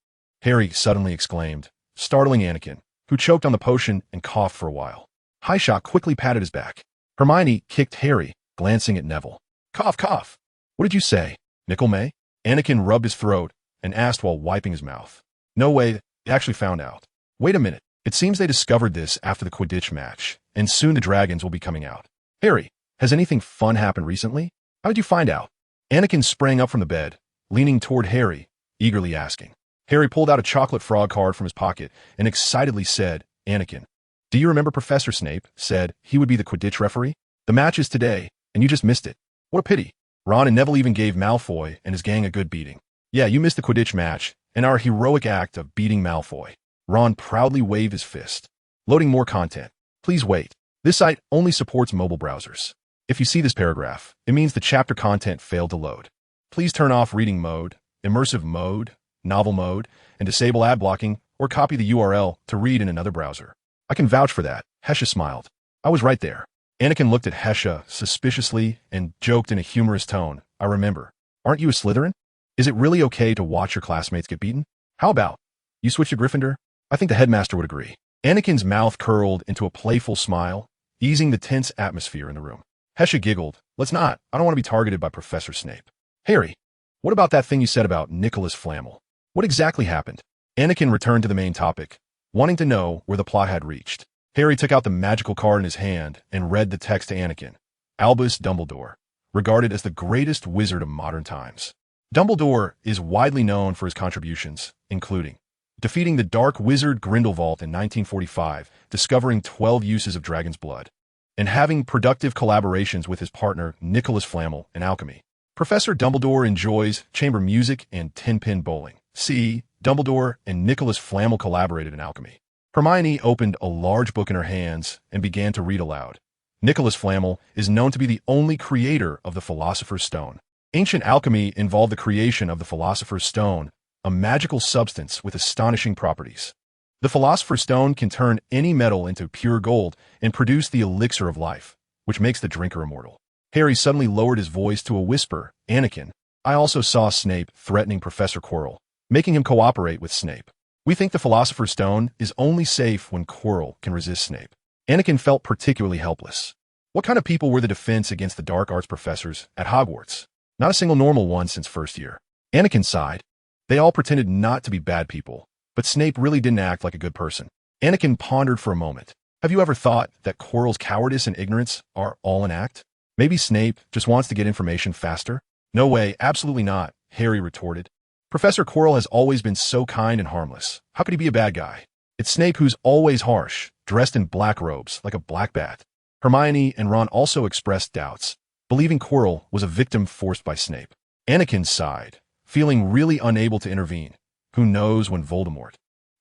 Harry suddenly exclaimed, startling Anakin, who choked on the potion and coughed for a while. Highshot quickly patted his back. Hermione kicked Harry, glancing at Neville. Cough, cough. What did you say? Nickelmay? Anakin rubbed his throat and asked while wiping his mouth. No way, they actually found out. Wait a minute. It seems they discovered this after the Quidditch match, and soon the dragons will be coming out. Harry, has anything fun happened recently? How did you find out? Anakin sprang up from the bed, leaning toward Harry, eagerly asking. Harry pulled out a chocolate frog card from his pocket and excitedly said, Anakin, do you remember Professor Snape said he would be the Quidditch referee? The match is today, and you just missed it. What a pity. Ron and Neville even gave Malfoy and his gang a good beating. Yeah, you missed the Quidditch match and our heroic act of beating Malfoy. Ron proudly waved his fist. Loading more content. Please wait. This site only supports mobile browsers. If you see this paragraph, it means the chapter content failed to load. Please turn off reading mode, immersive mode, novel mode, and disable ad blocking, or copy the URL to read in another browser. I can vouch for that. Hesha smiled. I was right there. Anakin looked at Hesha suspiciously and joked in a humorous tone. I remember. Aren't you a Slytherin? Is it really okay to watch your classmates get beaten? How about you switch to Gryffindor? I think the headmaster would agree. Anakin's mouth curled into a playful smile, easing the tense atmosphere in the room. Hesha giggled. Let's not. I don't want to be targeted by Professor Snape. Harry, what about that thing you said about Nicholas Flamel? What exactly happened? Anakin returned to the main topic, wanting to know where the plot had reached. Harry took out the magical card in his hand and read the text to Anakin. Albus Dumbledore, regarded as the greatest wizard of modern times. Dumbledore is widely known for his contributions, including defeating the Dark Wizard Grindelwald in 1945, discovering 12 uses of dragon's blood, and having productive collaborations with his partner Nicholas Flamel in alchemy. Professor Dumbledore enjoys chamber music and 10-pin bowling. See, Dumbledore and Nicholas Flamel collaborated in alchemy. Hermione opened a large book in her hands and began to read aloud. Nicholas Flamel is known to be the only creator of the Philosopher's Stone. Ancient alchemy involved the creation of the Philosopher's Stone, a magical substance with astonishing properties. The Philosopher's Stone can turn any metal into pure gold and produce the elixir of life, which makes the drinker immortal. Harry suddenly lowered his voice to a whisper. Anakin, I also saw Snape threatening Professor Quirrell, making him cooperate with Snape. We think the Philosopher's Stone is only safe when Quirrell can resist Snape. Anakin felt particularly helpless. What kind of people were the defense against the dark arts professors at Hogwarts? Not a single normal one since first year. Anakin sighed. They all pretended not to be bad people, but Snape really didn't act like a good person. Anakin pondered for a moment. Have you ever thought that Quirrell's cowardice and ignorance are all an act? Maybe Snape just wants to get information faster? No way, absolutely not, Harry retorted. Professor Quirrell has always been so kind and harmless. How could he be a bad guy? It's Snape who's always harsh, dressed in black robes, like a black bat. Hermione and Ron also expressed doubts, believing Quirrell was a victim forced by Snape. Anakin sighed, feeling really unable to intervene. Who knows when Voldemort,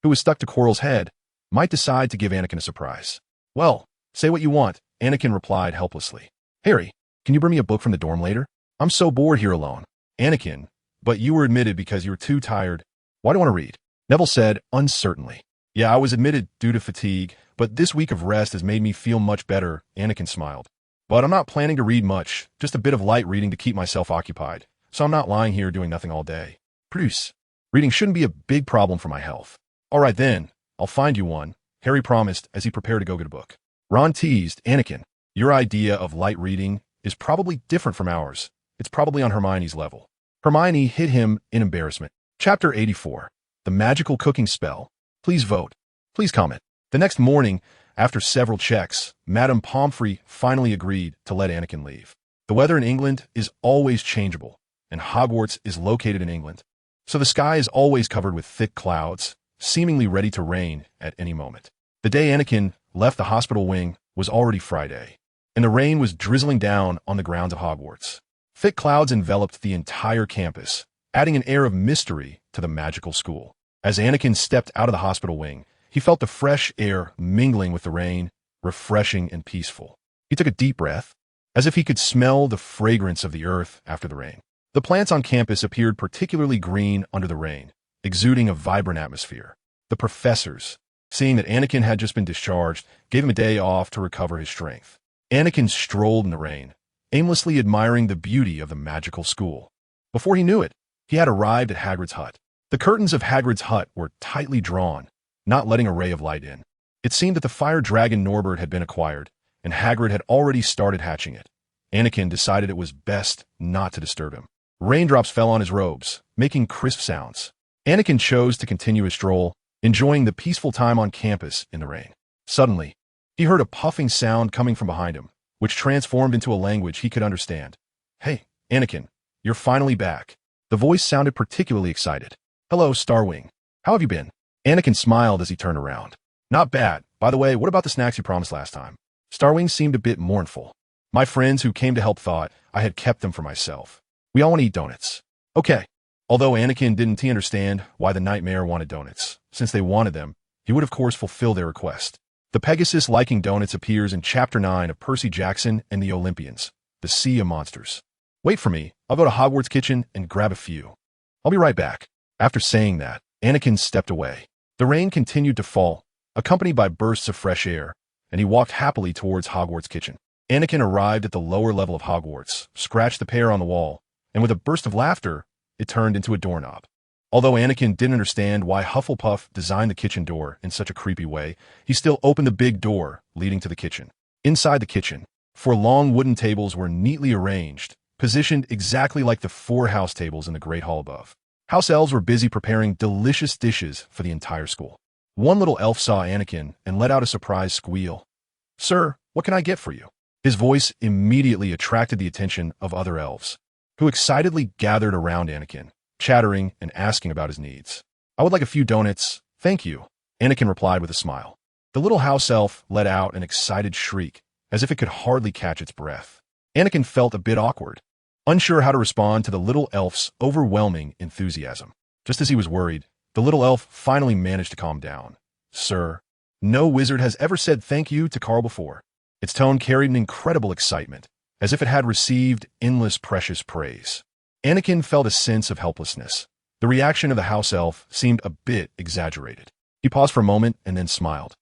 who was stuck to Quirrell's head, might decide to give Anakin a surprise. Well, say what you want, Anakin replied helplessly. Harry, can you bring me a book from the dorm later? I'm so bored here alone. Anakin, but you were admitted because you were too tired. Why do you want to read? Neville said uncertainly. Yeah, I was admitted due to fatigue, but this week of rest has made me feel much better, Anakin smiled. But I'm not planning to read much, just a bit of light reading to keep myself occupied, so I'm not lying here doing nothing all day. Bruce, reading shouldn't be a big problem for my health. All right then, I'll find you one, Harry promised as he prepared to go get a book. Ron teased, Anakin, your idea of light reading is probably different from ours. It's probably on Hermione's level. Hermione hit him in embarrassment. Chapter 84. The Magical Cooking Spell. Please vote. Please comment. The next morning, after several checks, Madame Pomfrey finally agreed to let Anakin leave. The weather in England is always changeable, and Hogwarts is located in England, so the sky is always covered with thick clouds, seemingly ready to rain at any moment. The day Anakin left the hospital wing was already Friday, and the rain was drizzling down on the grounds of Hogwarts. Thick clouds enveloped the entire campus, adding an air of mystery to the magical school. As Anakin stepped out of the hospital wing, he felt the fresh air mingling with the rain, refreshing and peaceful. He took a deep breath, as if he could smell the fragrance of the earth after the rain. The plants on campus appeared particularly green under the rain, exuding a vibrant atmosphere. The professors, seeing that Anakin had just been discharged, gave him a day off to recover his strength. Anakin strolled in the rain, aimlessly admiring the beauty of the magical school. Before he knew it, he had arrived at Hagrid's hut. The curtains of Hagrid's hut were tightly drawn, not letting a ray of light in. It seemed that the fire dragon Norbert had been acquired, and Hagrid had already started hatching it. Anakin decided it was best not to disturb him. Raindrops fell on his robes, making crisp sounds. Anakin chose to continue his stroll, enjoying the peaceful time on campus in the rain. Suddenly, he heard a puffing sound coming from behind him, which transformed into a language he could understand. "Hey, Anakin, you're finally back." The voice sounded particularly excited. "Hello, Starwing. How have you been?" Anakin smiled as he turned around. "Not bad. By the way, what about the snacks you promised last time?" Starwing seemed a bit mournful. "My friends who came to help thought I had kept them for myself. We all want to eat donuts." "Okay." Although Anakin didn't understand why the Nightmare wanted donuts, since they wanted them, he would of course fulfill their request. The Pegasus liking donuts appears in Chapter 9 of Percy Jackson and the Olympians, the Sea of Monsters. "Wait for me. I'll go to Hogwarts Kitchen and grab a few. I'll be right back." After saying that, Anakin stepped away. The rain continued to fall, accompanied by bursts of fresh air, and he walked happily towards Hogwarts Kitchen. Anakin arrived at the lower level of Hogwarts, scratched the pear on the wall, and with a burst of laughter, it turned into a doorknob. Although Anakin didn't understand why Hufflepuff designed the kitchen door in such a creepy way, he still opened the big door leading to the kitchen. Inside the kitchen, 4 long wooden tables were neatly arranged, positioned exactly like the 4 house tables in the Great Hall above. House elves were busy preparing delicious dishes for the entire school. One little elf saw Anakin and let out a surprised squeal. "Sir, what can I get for you?" His voice immediately attracted the attention of other elves, who excitedly gathered around Anakin, chattering and asking about his needs. "I would like a few donuts, thank you," Anakin replied with a smile. The little house elf let out an excited shriek, as if it could hardly catch its breath. Anakin felt a bit awkward, unsure how to respond to the little elf's overwhelming enthusiasm. Just as he was worried, the little elf finally managed to calm down. "Sir, no wizard has ever said thank you to Carl before." Its tone carried an incredible excitement, as if it had received endless precious praise. Anakin felt a sense of helplessness. The reaction of the house elf seemed a bit exaggerated. He paused for a moment and then smiled.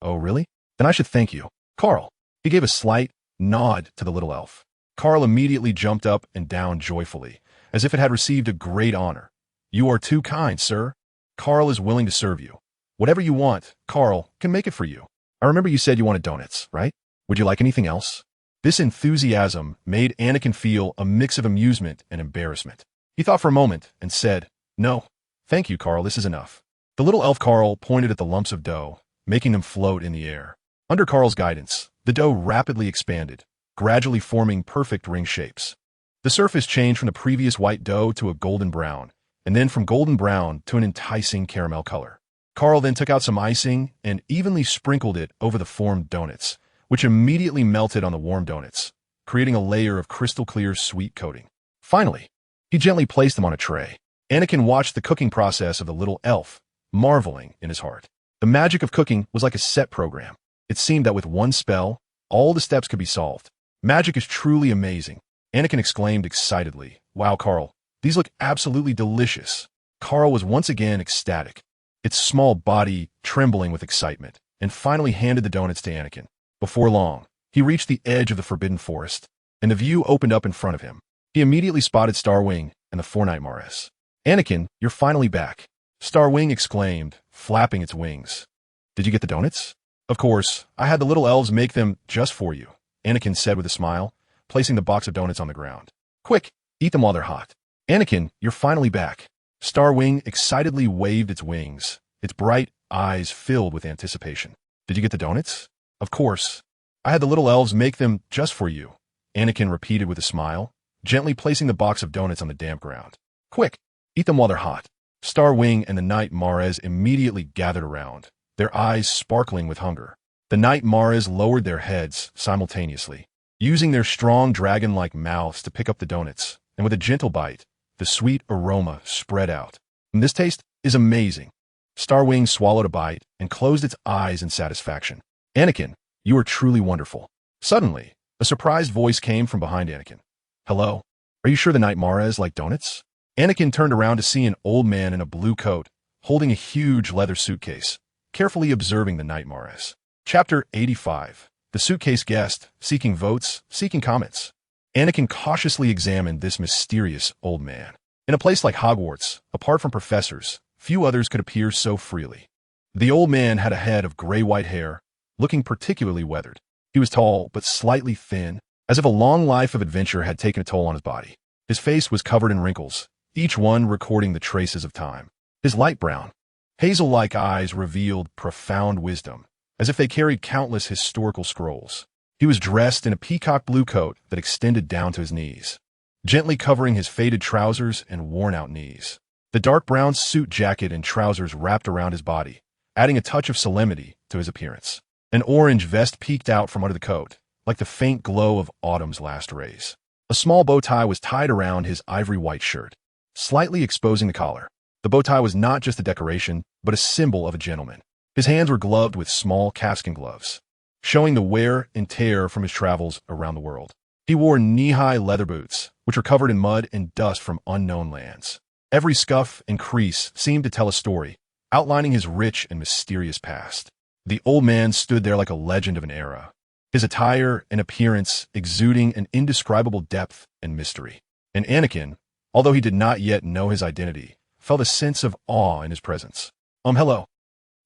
"Oh, really? Then I should thank you. Carl." He gave a slight nod to the little elf. Carl immediately jumped up and down joyfully, as if it had received a great honor. "You are too kind, sir. Carl is willing to serve you. Whatever you want, Carl can make it for you. I remember you said you wanted donuts, right? Would you like anything else?" This enthusiasm made Anakin feel a mix of amusement and embarrassment. He thought for a moment and said, "No, thank you, Carl, this is enough." The little elf Carl pointed at the lumps of dough, making them float in the air. Under Carl's guidance, the dough rapidly expanded, gradually forming perfect ring shapes. The surface changed from the previous white dough to a golden brown, and then from golden brown to an enticing caramel color. Carl then took out some icing and evenly sprinkled it over the formed donuts, which immediately melted on the warm donuts, creating a layer of crystal-clear sweet coating. Finally, he gently placed them on a tray. Anakin watched the cooking process of the little elf, marveling in his heart. The magic of cooking was like a set program. It seemed that with one spell, all the steps could be solved. "Magic is truly amazing," Anakin exclaimed excitedly. "Wow, Carl, these look absolutely delicious." Carl was once again ecstatic, its small body trembling with excitement, and finally handed the donuts to Anakin. Before long, he reached the edge of the Forbidden Forest, and the view opened up in front of him. He immediately spotted Starwing and the 4 Nightmares. "Anakin, you're finally back," Starwing exclaimed, flapping its wings. "Did you get the donuts?" "Of course, I had the little elves make them just for you," Anakin said with a smile, placing the box of donuts on the ground. "Quick, eat them while they're hot." "Anakin, you're finally back." Starwing excitedly waved its wings, its bright eyes filled with anticipation. "Did you get the donuts?" "Of course. I had the little elves make them just for you," Anakin repeated with a smile, gently placing the box of donuts on the damp ground. "Quick, eat them while they're hot." Starwing and the Night Mares immediately gathered around, their eyes sparkling with hunger. The Night Mares lowered their heads simultaneously, using their strong dragon-like mouths to pick up the donuts, and with a gentle bite, the sweet aroma spread out. "This taste is amazing." Starwing swallowed a bite and closed its eyes in satisfaction. "Anakin, you are truly wonderful." Suddenly, a surprised voice came from behind Anakin. "Hello? Are you sure the Night Mares like donuts?" Anakin turned around to see an old man in a blue coat, holding a huge leather suitcase. carefully observing the nightmares. Chapter 85. The Suitcase Guest, Seeking Votes, Seeking Comments. Anakin cautiously examined this mysterious old man. In a place like Hogwarts, apart from professors, few others could appear so freely. The old man had a head of gray-white hair, looking particularly weathered. He was tall, but slightly thin, as if a long life of adventure had taken a toll on his body. His face was covered in wrinkles, each one recording the traces of time. His light brown, hazel-like eyes revealed profound wisdom, as if they carried countless historical scrolls. He was dressed in a peacock blue coat that extended down to his knees, gently covering his faded trousers and worn-out knees. The dark brown suit jacket and trousers wrapped around his body, adding a touch of solemnity to his appearance. An orange vest peeked out from under the coat, like the faint glow of autumn's last rays. A small bow tie was tied around his ivory-white shirt, slightly exposing the collar. The bow tie was not just a decoration, but a symbol of a gentleman. His hands were gloved with small calfskin gloves, showing the wear and tear from his travels around the world. He wore knee-high leather boots, which were covered in mud and dust from unknown lands. Every scuff and crease seemed to tell a story, outlining his rich and mysterious past. The old man stood there like a legend of an era, his attire and appearance exuding an indescribable depth and mystery. And Anakin, although he did not yet know his identity, felt a sense of awe in his presence. Hello.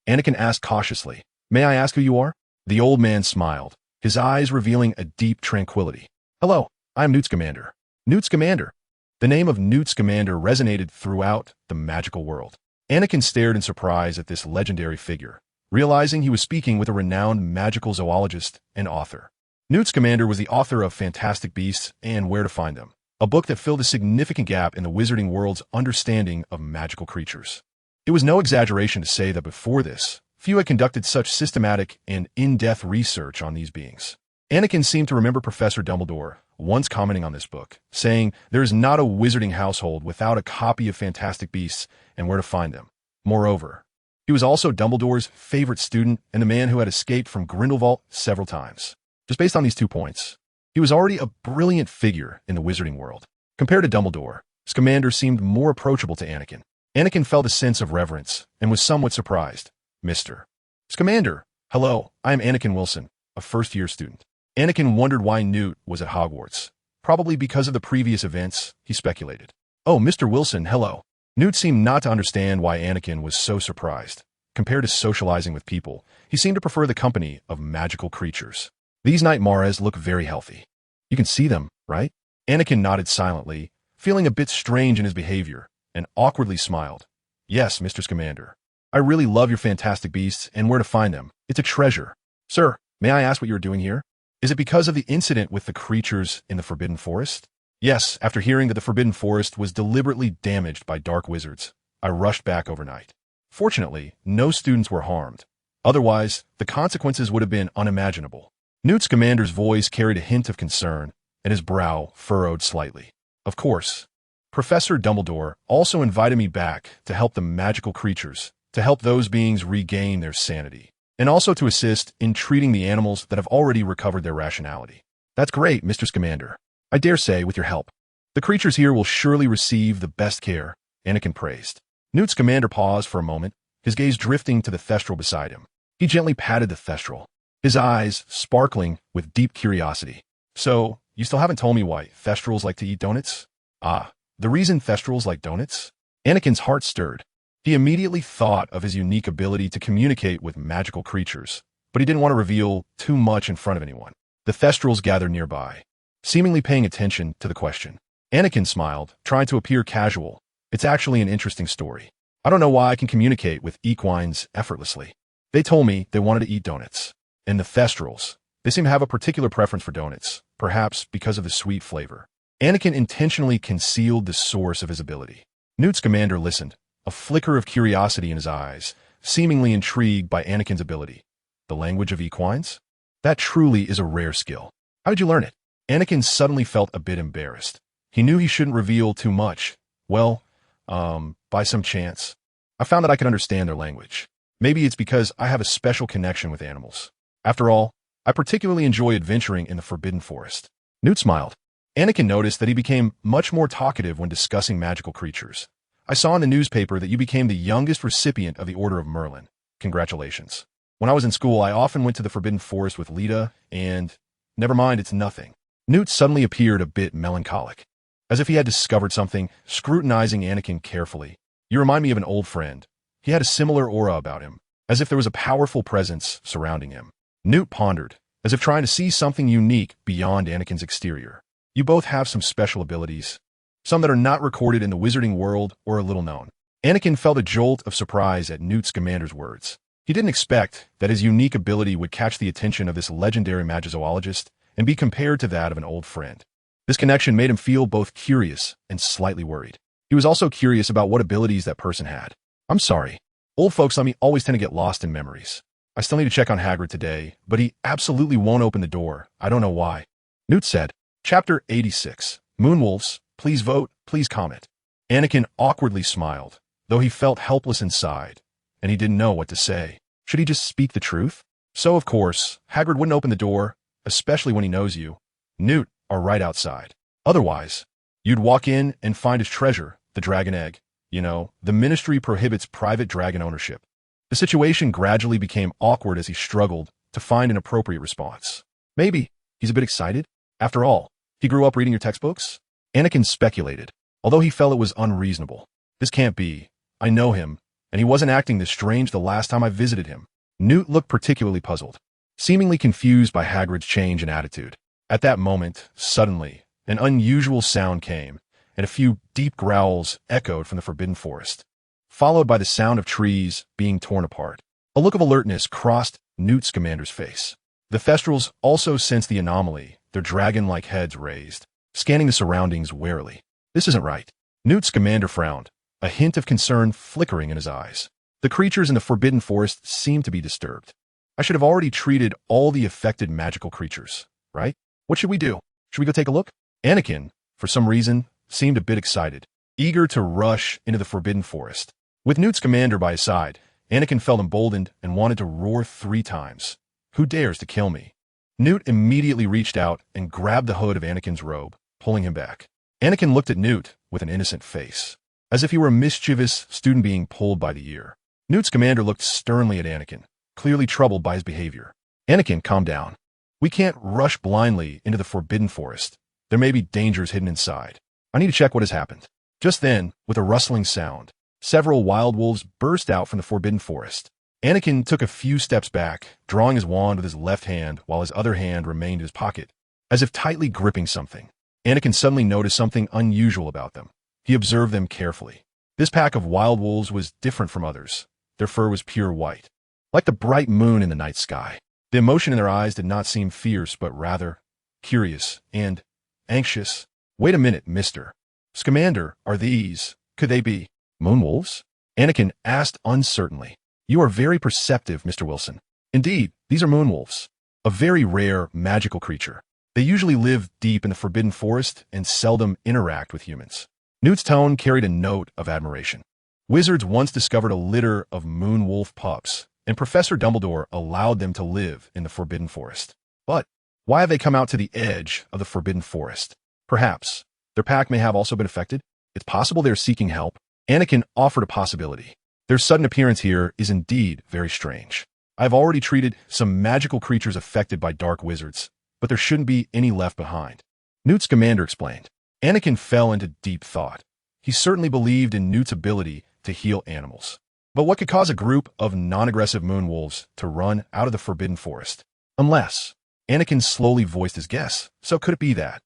Anakin asked cautiously. May I ask who you are? The old man smiled, his eyes revealing a deep tranquility. Hello, I am Newt Scamander. Newt Scamander. The name of Newt Scamander resonated throughout the magical world. Anakin stared in surprise at this legendary figure, realizing he was speaking with a renowned magical zoologist and author. Newt Scamander was the author of Fantastic Beasts and Where to Find Them, a book that filled a significant gap in the wizarding world's understanding of magical creatures. It was no exaggeration to say that before this, few had conducted such systematic and in-depth research on these beings. Anakin seemed to remember Professor Dumbledore once commenting on this book, saying there is not a wizarding household without a copy of Fantastic Beasts and Where to Find Them. Moreover, he was also Dumbledore's favorite student and the man who had escaped from Grindelwald several times. Just based on these 2 points, he was already a brilliant figure in the wizarding world. Compared to Dumbledore, Scamander seemed more approachable to Anakin. Anakin felt a sense of reverence and was somewhat surprised. Mr. Scamander, hello, I am Anakin Wilson, a first-year student. Anakin wondered why Newt was at Hogwarts. Probably because of the previous events, he speculated. Oh, Mr. Wilson, hello. Newt seemed not to understand why Anakin was so surprised. Compared to socializing with people, he seemed to prefer the company of magical creatures. These nightmares look very healthy. You can see them, right? Anakin nodded silently, feeling a bit strange in his behavior, and awkwardly smiled. Yes, Mr. Scamander. I really love your Fantastic Beasts and Where to Find Them. It's a treasure. Sir, may I ask what you are doing here? Is it because of the incident with the creatures in the Forbidden Forest? Yes, after hearing that the Forbidden Forest was deliberately damaged by dark wizards, I rushed back overnight. Fortunately, no students were harmed. Otherwise, the consequences would have been unimaginable. Newt Scamander's voice carried a hint of concern, and his brow furrowed slightly. Of course, Professor Dumbledore also invited me back to help the magical creatures, to help those beings regain their sanity, and also to assist in treating the animals that have already recovered their rationality. That's great, Mr. Scamander. I dare say, with your help, the creatures here will surely receive the best care, Anakin praised. Newt Scamander paused for a moment, his gaze drifting to the thestral beside him. He gently patted the thestral, his eyes sparkling with deep curiosity. So, you still haven't told me why thestrals like to eat donuts? Ah, the reason thestrals like donuts? Anakin's heart stirred. He immediately thought of his unique ability to communicate with magical creatures, but he didn't want to reveal too much in front of anyone. The thestrals gathered nearby, seemingly paying attention to the question. Anakin smiled, trying to appear casual. It's actually an interesting story. I don't know why I can communicate with equines effortlessly. They told me they wanted to eat donuts. And the thestrals, they seem to have a particular preference for donuts, perhaps because of the sweet flavor. Anakin intentionally concealed the source of his ability. Newt Scamander listened, a flicker of curiosity in his eyes, seemingly intrigued by Anakin's ability. The language of equines? That truly is a rare skill. How did you learn it? Anakin suddenly felt a bit embarrassed. He knew he shouldn't reveal too much. Well, by some chance, I found that I could understand their language. Maybe it's because I have a special connection with animals. After all, I particularly enjoy adventuring in the Forbidden Forest. Newt smiled. Anakin noticed that he became much more talkative when discussing magical creatures. I saw in the newspaper that you became the youngest recipient of the Order of Merlin. congratulations. When I was in school, I often went to the Forbidden Forest with Lita, and never mind, it's nothing. Newt suddenly appeared a bit melancholic, as if he had discovered something, scrutinizing Anakin carefully. You remind me of an old friend. He had a similar aura about him, as if there was a powerful presence surrounding him. Newt pondered, as if trying to see something unique beyond Anakin's exterior. You both have some special abilities, some that are not recorded in the wizarding world or are little known. Anakin felt a jolt of surprise at Newt Scamander's words. He didn't expect that his unique ability would catch the attention of this legendary magizoologist and be compared to that of an old friend. This connection made him feel both curious and slightly worried. He was also curious about what abilities that person had. I'm sorry. Old folks like me always tend to get lost in memories. I still need to check on Hagrid today, but he absolutely won't open the door. I don't know why. Newt said, Chapter 86. Moonwolves, please vote, please comment. Anakin awkwardly smiled, though he felt helpless inside, and he didn't know what to say. Should he just speak the truth? So, of course, Hagrid wouldn't open the door, especially when he knows you, Newt, are right outside. Otherwise, you'd walk in and find his treasure, the dragon egg. You know, the ministry prohibits private dragon ownership. The situation gradually became awkward as he struggled to find an appropriate response. Maybe he's a bit excited. After all, he grew up reading your textbooks? Anakin speculated, although he felt it was unreasonable. This can't be. I know him, and he wasn't acting this strange the last time I visited him. Newt looked particularly puzzled, seemingly confused by Hagrid's change in attitude. At that moment, suddenly, an unusual sound came, and a few deep growls echoed from the Forbidden Forest, followed by the sound of trees being torn apart. A look of alertness crossed Newt Scamander's face. The Thestrals also sensed the anomaly, their dragon-like heads raised, scanning the surroundings warily. This isn't right. Newt Scamander frowned, a hint of concern flickering in his eyes. The creatures in the Forbidden Forest seemed to be disturbed. I should have already treated all the affected magical creatures, right? What should we do? Should we go take a look? Anakin, for some reason, seemed a bit excited, eager to rush into the Forbidden Forest. With Newt Scamander by his side, Anakin felt emboldened and wanted to roar 3 times. Who dares to kill me? Newt immediately reached out and grabbed the hood of Anakin's robe, pulling him back. Anakin looked at Newt with an innocent face, as if he were a mischievous student being pulled by the ear. Newt Scamander looked sternly at Anakin, clearly troubled by his behavior. Anakin, calm down. We can't rush blindly into the Forbidden Forest. There may be dangers hidden inside. I need to check what has happened. Just then, with a rustling sound, several wild wolves burst out from the Forbidden Forest. Anakin took a few steps back, drawing his wand with his left hand while his other hand remained in his pocket, as if tightly gripping something. Anakin suddenly noticed something unusual about them. He observed them carefully. This pack of wild wolves was different from others. Their fur was pure white, like the bright moon in the night sky. The emotion in their eyes did not seem fierce, but rather curious and anxious. Wait a minute, mister. Scamander, are these, could they be, moonwolves? Anakin asked uncertainly. You are very perceptive, Mr. Wilson. Indeed, these are moonwolves, a very rare, magical creature. They usually live deep in the Forbidden Forest and seldom interact with humans. Newt's tone carried a note of admiration. Wizards once discovered a litter of moonwolf pups, and Professor Dumbledore allowed them to live in the Forbidden Forest. But why have they come out to the edge of the Forbidden Forest? Perhaps their pack may have also been affected. It's possible they're seeking help. Anakin offered a possibility. Their sudden appearance here is indeed very strange. I've already treated some magical creatures affected by dark wizards, but there shouldn't be any left behind. Newt Scamander explained. Anakin fell into deep thought. He certainly believed in Newt's ability to heal animals. But what could cause a group of non-aggressive moonwolves to run out of the Forbidden Forest? Unless Anakin slowly voiced his guess. So could it be that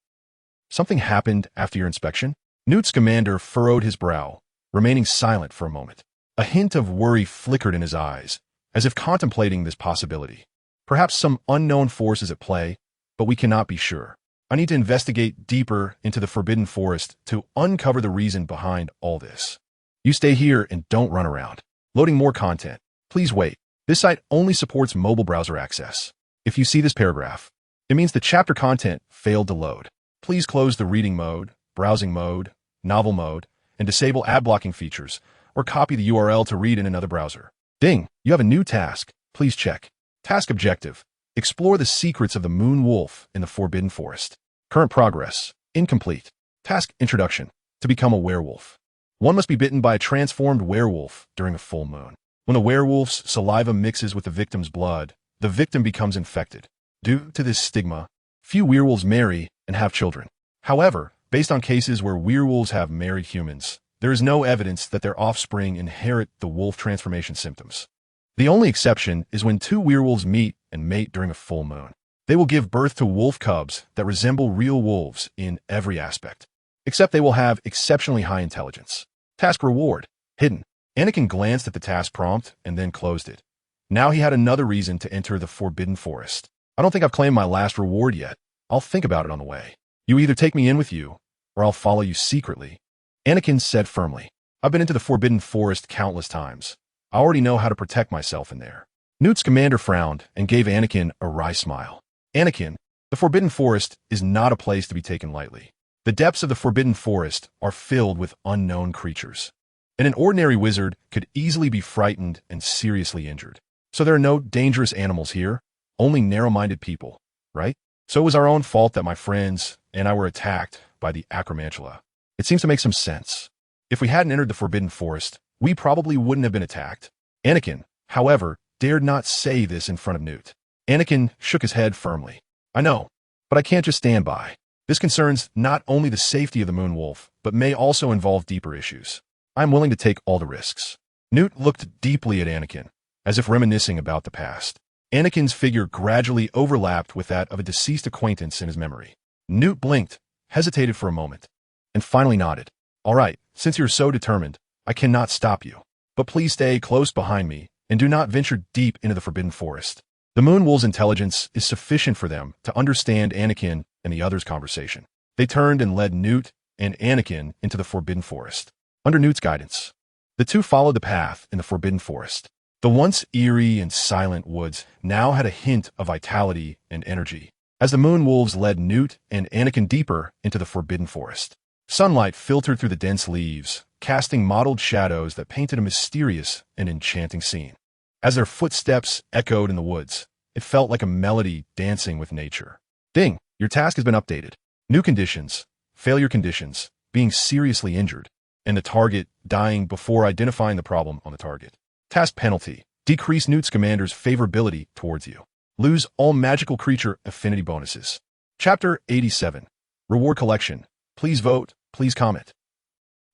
something happened after your inspection? Newt Scamander furrowed his brow, remaining silent for a moment. A hint of worry flickered in his eyes, as if contemplating this possibility. Perhaps some unknown force is at play, but we cannot be sure. I need to investigate deeper into the Forbidden Forest to uncover the reason behind all this. You stay here and don't run around. Loading more content. Please wait. This site only supports mobile browser access. If you see this paragraph, it means the chapter content failed to load. Please close the reading mode, browsing mode, novel mode, and disable ad blocking features, or copy the URL to read in another browser. Ding, you have a new task. Please check. Task objective. Explore the secrets of the Moon Wolf in the Forbidden Forest. Current progress. Incomplete. Task introduction. To become a werewolf. One must be bitten by a transformed werewolf during a full moon. When a werewolf's saliva mixes with the victim's blood, the victim becomes infected. Due to this stigma, few werewolves marry and have children. However, based on cases where werewolves have married humans, there is no evidence that their offspring inherit the wolf transformation symptoms. The only exception is when two werewolves meet and mate during a full moon. They will give birth to wolf cubs that resemble real wolves in every aspect, except they will have exceptionally high intelligence. Task reward, hidden. Anakin glanced at the task prompt and then closed it. Now he had another reason to enter the Forbidden Forest. I don't think I've claimed my last reward yet. I'll think about it on the way. You either take me in with you, or I'll follow you secretly. Anakin said firmly. I've been into the Forbidden Forest countless times. I already know how to protect myself in there. Newt's commander frowned and gave Anakin a wry smile. Anakin, the Forbidden Forest is not a place to be taken lightly. The depths of the Forbidden Forest are filled with unknown creatures, and an ordinary wizard could easily be frightened and seriously injured. So there are no dangerous animals here, only narrow-minded people, right? So it was our own fault that my friends and I were attacked by the Acromantula. It seems to make some sense. If we hadn't entered the Forbidden Forest, we probably wouldn't have been attacked. Anakin, however, dared not say this in front of Newt. Anakin shook his head firmly. I know, but I can't just stand by. This concerns not only the safety of the Moon Wolf, but may also involve deeper issues. I'm willing to take all the risks. Newt looked deeply at Anakin, as if reminiscing about the past. Anakin's figure gradually overlapped with that of a deceased acquaintance in his memory. Newt blinked, hesitated for a moment, and finally nodded. All right, since you're so determined, I cannot stop you. But please stay close behind me and do not venture deep into the Forbidden Forest. The Moon Wolf's intelligence is sufficient for them to understand Anakin and the others' conversation. They turned and led Newt and Anakin into the Forbidden Forest. Under Newt's guidance, the two followed the path in the Forbidden Forest. The once eerie and silent woods now had a hint of vitality and energy, as the Moon Wolves led Newt and Anakin deeper into the Forbidden Forest. Sunlight filtered through the dense leaves, casting mottled shadows that painted a mysterious and enchanting scene. As their footsteps echoed in the woods, it felt like a melody dancing with nature. Ding! Your task has been updated. New conditions, failure conditions, being seriously injured, and the target dying before identifying the problem on the target. Task penalty, decrease Newt's commander's favorability towards you. Lose all magical creature affinity bonuses. Chapter 87. Reward collection. Please vote, please comment.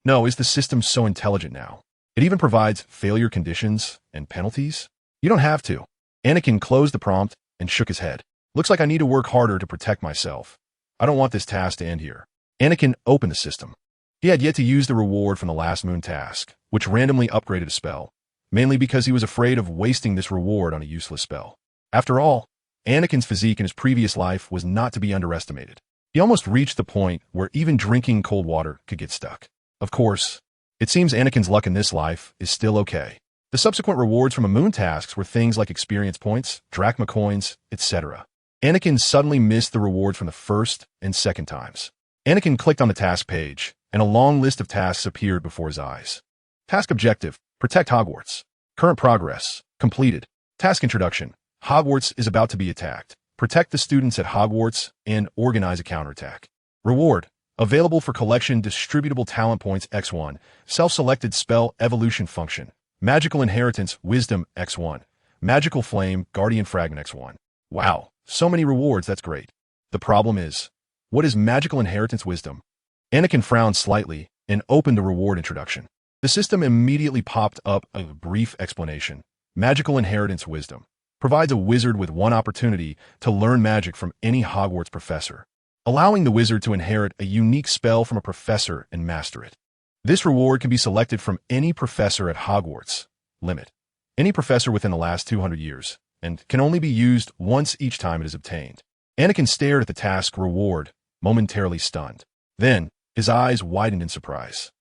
No, is the system so intelligent now? It even provides failure conditions and penalties? You don't have to. Anakin closed the prompt and shook his head. Looks like I need to work harder to protect myself. I don't want this task to end here. Anakin opened the system. He had yet to use the reward from the last moon task, which randomly upgraded a spell, mainly because he was afraid of wasting this reward on a useless spell. After all, Anakin's physique in his previous life was not to be underestimated. He almost reached the point where even drinking cold water could get stuck. Of course, it seems Anakin's luck in this life is still okay. The subsequent rewards from a moon tasks were things like experience points, drachma coins, etc. Anakin suddenly missed the rewards from the first and second times. Anakin clicked on the task page, and a long list of tasks appeared before his eyes. Task objective, protect Hogwarts. Current progress, completed. Task introduction, Hogwarts is about to be attacked. Protect the students at Hogwarts and organize a counterattack. Reward, available for collection distributable talent points X1, self-selected spell evolution function, magical inheritance wisdom X1, magical flame guardian fragment X1. Wow, so many rewards, that's great. The problem is, what is magical inheritance wisdom? Anakin frowned slightly and opened the reward introduction. The system immediately popped up a brief explanation. Magical inheritance wisdom provides a wizard with one opportunity to learn magic from any Hogwarts professor, allowing the wizard to inherit a unique spell from a professor and master it. This reward can be selected from any professor at Hogwarts. Limit: any professor within the last 200 years, and can only be used once each time it is obtained. Anakin stared at the task reward, momentarily stunned. Then, his eyes widened in surprise.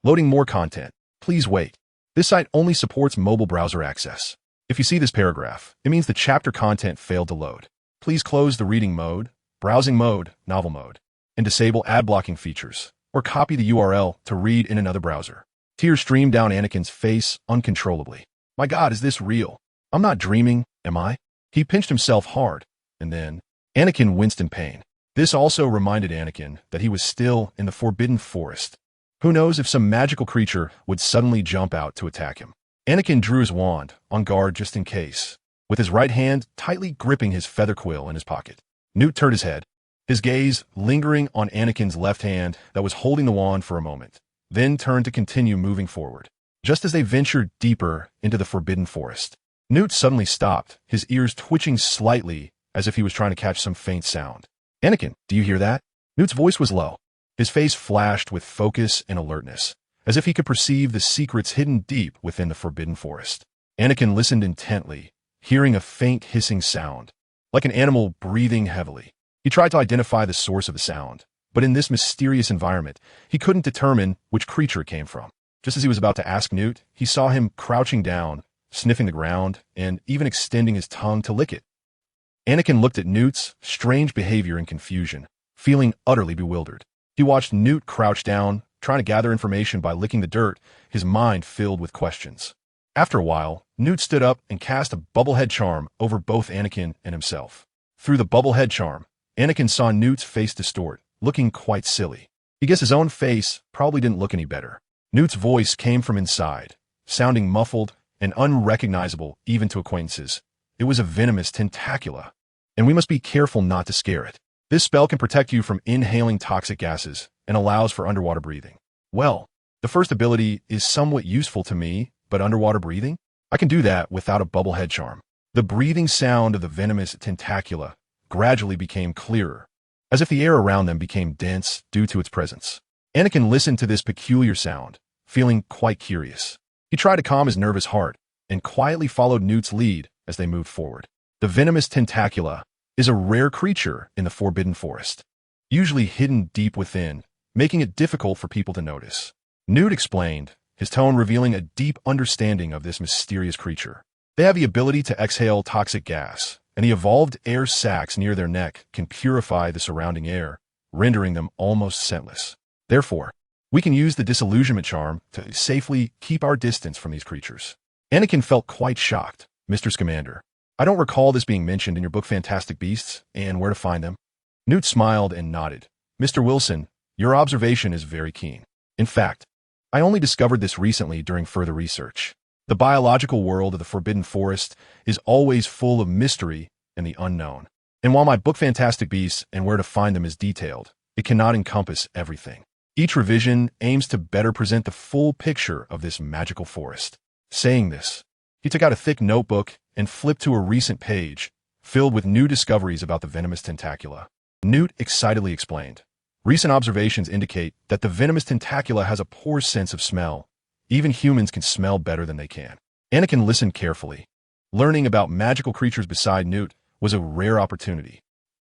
Loading more content. Please wait. This site only supports mobile browser access. If you see this paragraph, it means the chapter content failed to load. Please close the reading mode, browsing mode, novel mode, and disable ad blocking features, or copy the URL to read in another browser. Tears streamed down Anakin's face uncontrollably. My God, is this real? I'm not dreaming, am I? He pinched himself hard, and then Anakin winced in pain. This also reminded Anakin that he was still in the Forbidden Forest. Who knows if some magical creature would suddenly jump out to attack him. Anakin drew his wand, on guard just in case, with his right hand tightly gripping his feather quill in his pocket. Newt turned his head, his gaze lingering on Anakin's left hand that was holding the wand for a moment, then turned to continue moving forward. Just as they ventured deeper into the forbidden forest, Newt suddenly stopped, his ears twitching slightly as if he was trying to catch some faint sound. "Anakin, do you hear that?" Newt's voice was low. His face flashed with focus and alertness, as if he could perceive the secrets hidden deep within the forbidden forest. Anakin listened intently, hearing a faint hissing sound, like an animal breathing heavily. He tried to identify the source of the sound, but in this mysterious environment, he couldn't determine which creature it came from. Just as he was about to ask Newt, he saw him crouching down, sniffing the ground, and even extending his tongue to lick it. Anakin looked at Newt's strange behavior in confusion, feeling utterly bewildered. He watched Newt crouch down, trying to gather information by licking the dirt, his mind filled with questions. After a while, Newt stood up and cast a bubblehead charm over both Anakin and himself. Through the bubblehead charm, Anakin saw Newt's face distort, looking quite silly. He guessed his own face probably didn't look any better. Newt's voice came from inside, sounding muffled and unrecognizable even to acquaintances. It was a venomous tentacula, and we must be careful not to scare it. This spell can protect you from inhaling toxic gases and allows for underwater breathing. Well, the first ability is somewhat useful to me, but underwater breathing? I can do that without a bubblehead charm. The breathing sound of the venomous tentacula gradually became clearer, as if the air around them became dense due to its presence. Anakin listened to this peculiar sound, feeling quite curious. He tried to calm his nervous heart and quietly followed Newt's lead as they moved forward. The venomous tentacula is a rare creature in the Forbidden Forest, usually hidden deep within, making it difficult for people to notice. Newt explained, his tone revealing a deep understanding of this mysterious creature. They have the ability to exhale toxic gas, and the evolved air sacs near their neck can purify the surrounding air, rendering them almost scentless. Therefore, we can use the disillusionment charm to safely keep our distance from these creatures. Anakin felt quite shocked. "Mr. Scamander, I don't recall this being mentioned in your book Fantastic Beasts and Where to Find Them." Newt smiled and nodded. "Mr. Wilson, your observation is very keen. In fact, I only discovered this recently during further research. The biological world of the Forbidden Forest is always full of mystery and the unknown. And while my book Fantastic Beasts and Where to Find Them is detailed, it cannot encompass everything. Each revision aims to better present the full picture of this magical forest." Saying this, he took out a thick notebook and flipped to a recent page, filled with new discoveries about the venomous tentacula. Newt excitedly explained, "Recent observations indicate that the venomous tentacula has a poor sense of smell. Even humans can smell better than they can." Anakin listened carefully. Learning about magical creatures beside Newt was a rare opportunity.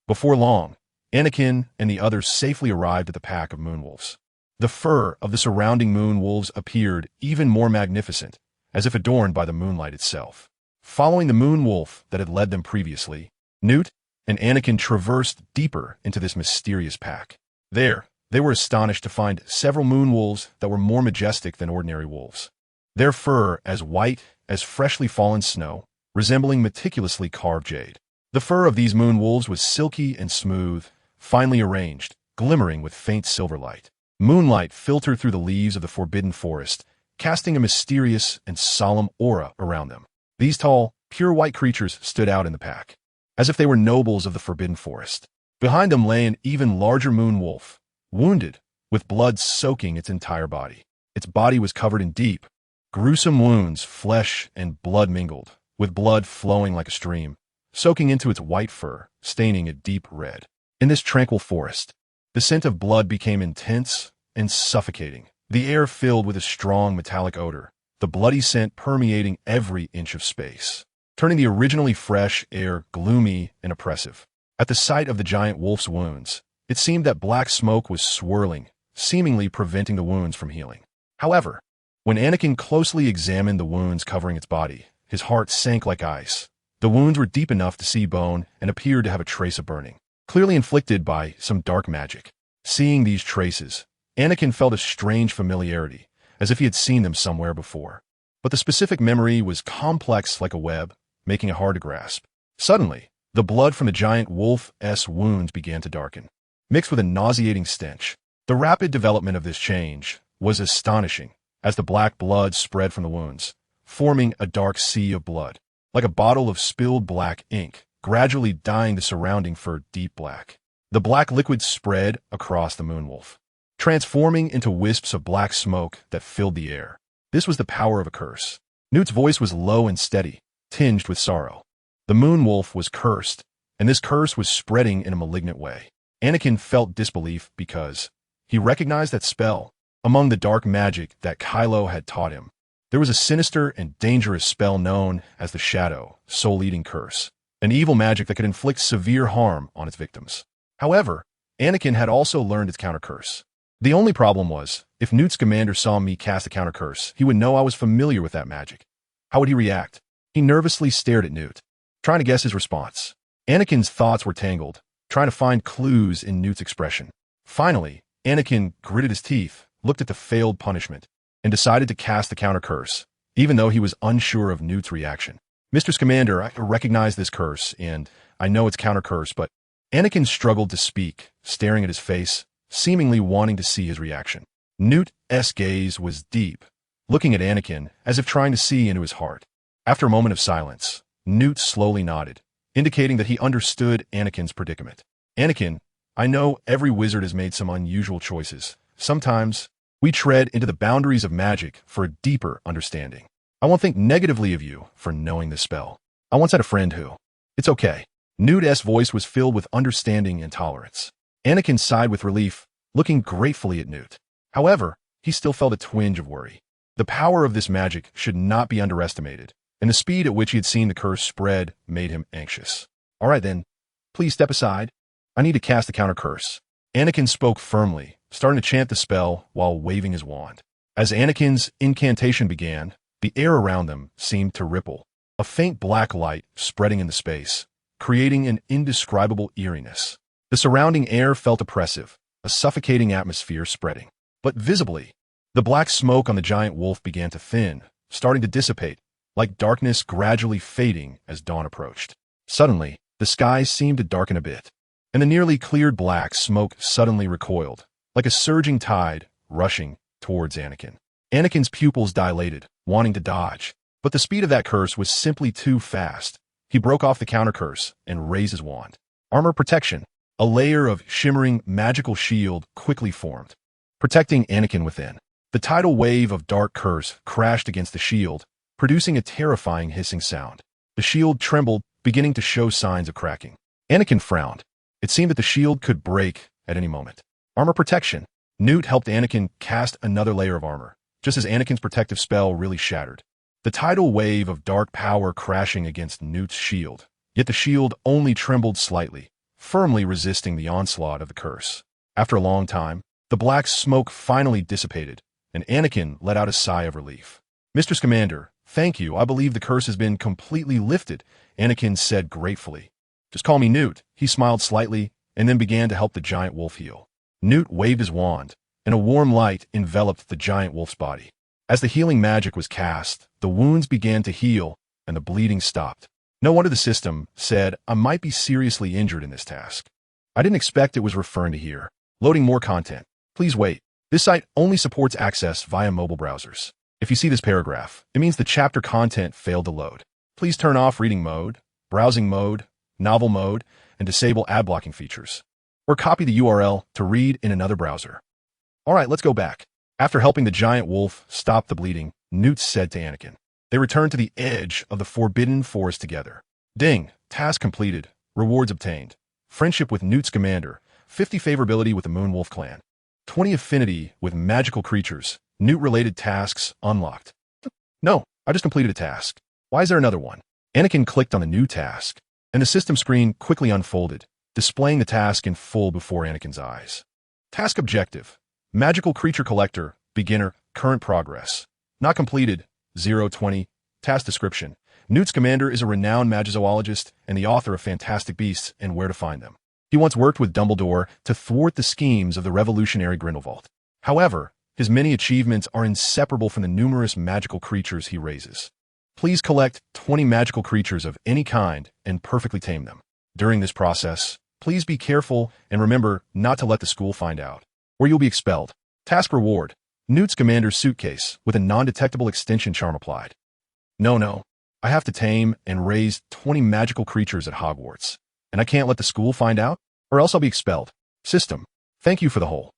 Before long, Anakin and the others safely arrived at the pack of moonwolves. The fur of the surrounding moonwolves appeared even more magnificent, as if adorned by the moonlight itself. Following the moonwolf that had led them previously, Newt and Anakin traversed deeper into this mysterious pack. There, they were astonished to find several moonwolves that were more majestic than ordinary wolves. Their fur as white as freshly fallen snow, resembling meticulously carved jade. The fur of these moonwolves was silky and smooth, finely arranged, glimmering with faint silver light. Moonlight filtered through the leaves of the forbidden forest, casting a mysterious and solemn aura around them. These tall, pure white creatures stood out in the pack, as if they were nobles of the forbidden forest. Behind them lay an even larger moon wolf, wounded, with blood soaking its entire body. Its body was covered in deep, gruesome wounds, flesh and blood mingled, with blood flowing like a stream, soaking into its white fur, staining it deep red. In this tranquil forest, the scent of blood became intense and suffocating, the air filled with a strong metallic odor, the bloody scent permeating every inch of space, turning the originally fresh air gloomy and oppressive. At the sight of the giant wolf's wounds, it seemed that black smoke was swirling, seemingly preventing the wounds from healing. However, when Anakin closely examined the wounds covering its body, his heart sank like ice. The wounds were deep enough to see bone and appeared to have a trace of burning, clearly inflicted by some dark magic. Seeing these traces, Anakin felt a strange familiarity, as if he had seen them somewhere before. But the specific memory was complex like a web, making it hard to grasp. Suddenly, the blood from the giant wolf's wounds began to darken, mixed with a nauseating stench. The rapid development of this change was astonishing, as the black blood spread from the wounds, forming a dark sea of blood, like a bottle of spilled black ink, gradually dyeing the surrounding fur deep black. The black liquid spread across the moonwolf, transforming into wisps of black smoke that filled the air. This was the power of a curse. Newt's voice was low and steady, tinged with sorrow. The moonwolf was cursed, and this curse was spreading in a malignant way. Anakin felt disbelief because he recognized that spell among the dark magic that Kylo had taught him. There was a sinister and dangerous spell known as the Shadow Soul-Eating Curse, an evil magic that could inflict severe harm on its victims. However, Anakin had also learned its counter-curse. The only problem was, if Newt Scamander saw me cast a counter-curse, he would know I was familiar with that magic. How would he react? He nervously stared at Newt, trying to guess his response. Anakin's thoughts were tangled, trying to find clues in Newt's expression. Finally, Anakin gritted his teeth, looked at the failed punishment, and decided to cast the counter-curse, even though he was unsure of Newt's reaction. Mr. Scamander, I recognize this curse, and I know it's counter-curse, but Anakin struggled to speak, staring at his face, seemingly wanting to see his reaction. Newt's gaze was deep, looking at Anakin as if trying to see into his heart. After a moment of silence, Newt slowly nodded, indicating that he understood Anakin's predicament. Anakin, I know every wizard has made some unusual choices. Sometimes, we tread into the boundaries of magic for a deeper understanding. I won't think negatively of you for knowing this spell. I once had a friend who... It's okay. Newt's voice was filled with understanding and tolerance. Anakin sighed with relief, looking gratefully at Newt. However, he still felt a twinge of worry. The power of this magic should not be underestimated, and the speed at which he had seen the curse spread made him anxious. All right then, please step aside. I need to cast the counter-curse. Anakin spoke firmly, starting to chant the spell while waving his wand. As Anakin's incantation began, the air around them seemed to ripple, a faint black light spreading into space, creating an indescribable eeriness. The surrounding air felt oppressive, a suffocating atmosphere spreading. But visibly, the black smoke on the giant wolf began to thin, starting to dissipate, like darkness gradually fading as dawn approached. Suddenly, the sky seemed to darken a bit, and the nearly cleared black smoke suddenly recoiled, like a surging tide rushing towards Anakin. Anakin's pupils dilated, wanting to dodge, but the speed of that curse was simply too fast. He broke off the counter-curse and raised his wand. Armor protection. A layer of shimmering magical shield quickly formed, protecting Anakin within. The tidal wave of dark curse crashed against the shield, producing a terrifying hissing sound. The shield trembled, beginning to show signs of cracking. Anakin frowned. It seemed that the shield could break at any moment. Armor protection. Newt helped Anakin cast another layer of armor, just as Anakin's protective spell really shattered. The tidal wave of dark power crashing against Newt's shield, yet the shield only trembled slightly, firmly resisting the onslaught of the curse. After a long time, the black smoke finally dissipated, and Anakin let out a sigh of relief. Mr. Scamander, thank you. I believe the curse has been completely lifted, Anakin said gratefully. Just call me Newt. He smiled slightly and then began to help the giant wolf heal. Newt waved his wand, and a warm light enveloped the giant wolf's body. As the healing magic was cast, the wounds began to heal, and the bleeding stopped. No wonder the system said I might be seriously injured in this task. I didn't expect it was referring to here. Loading more content. Please wait. This site only supports access via mobile browsers. If you see this paragraph, it means the chapter content failed to load. Please turn off reading mode, browsing mode, novel mode, and disable ad blocking features. Or copy the URL to read in another browser. Alright, let's go back. After helping the giant wolf stop the bleeding, Newt said to Anakin. They returned to the edge of the forbidden forest together. Ding! Task completed. Rewards obtained. Friendship with Newt Scamander. 50 favorability with the Moonwolf clan. 20 affinity with magical creatures. Newt-related tasks unlocked. No, I just completed a task. Why is there another one? Anakin clicked on the new task, and the system screen quickly unfolded, displaying the task in full before Anakin's eyes. Task objective. Magical creature collector. Beginner. Current progress. Not completed. 020. Task description. Newt Scamander is a renowned magizoologist and the author of Fantastic Beasts and Where to Find Them. He once worked with Dumbledore to thwart the schemes of the revolutionary Grindelwald. However, his many achievements are inseparable from the numerous magical creatures he raises. Please collect 20 magical creatures of any kind and perfectly tame them. During this process, please be careful and remember not to let the school find out, or you'll be expelled. Task reward. Newt Scamander's suitcase with a non-detectable extension charm applied. No. I have to tame and raise 20 magical creatures at Hogwarts. And I can't let the school find out, or else I'll be expelled. System. Thank you for the whole.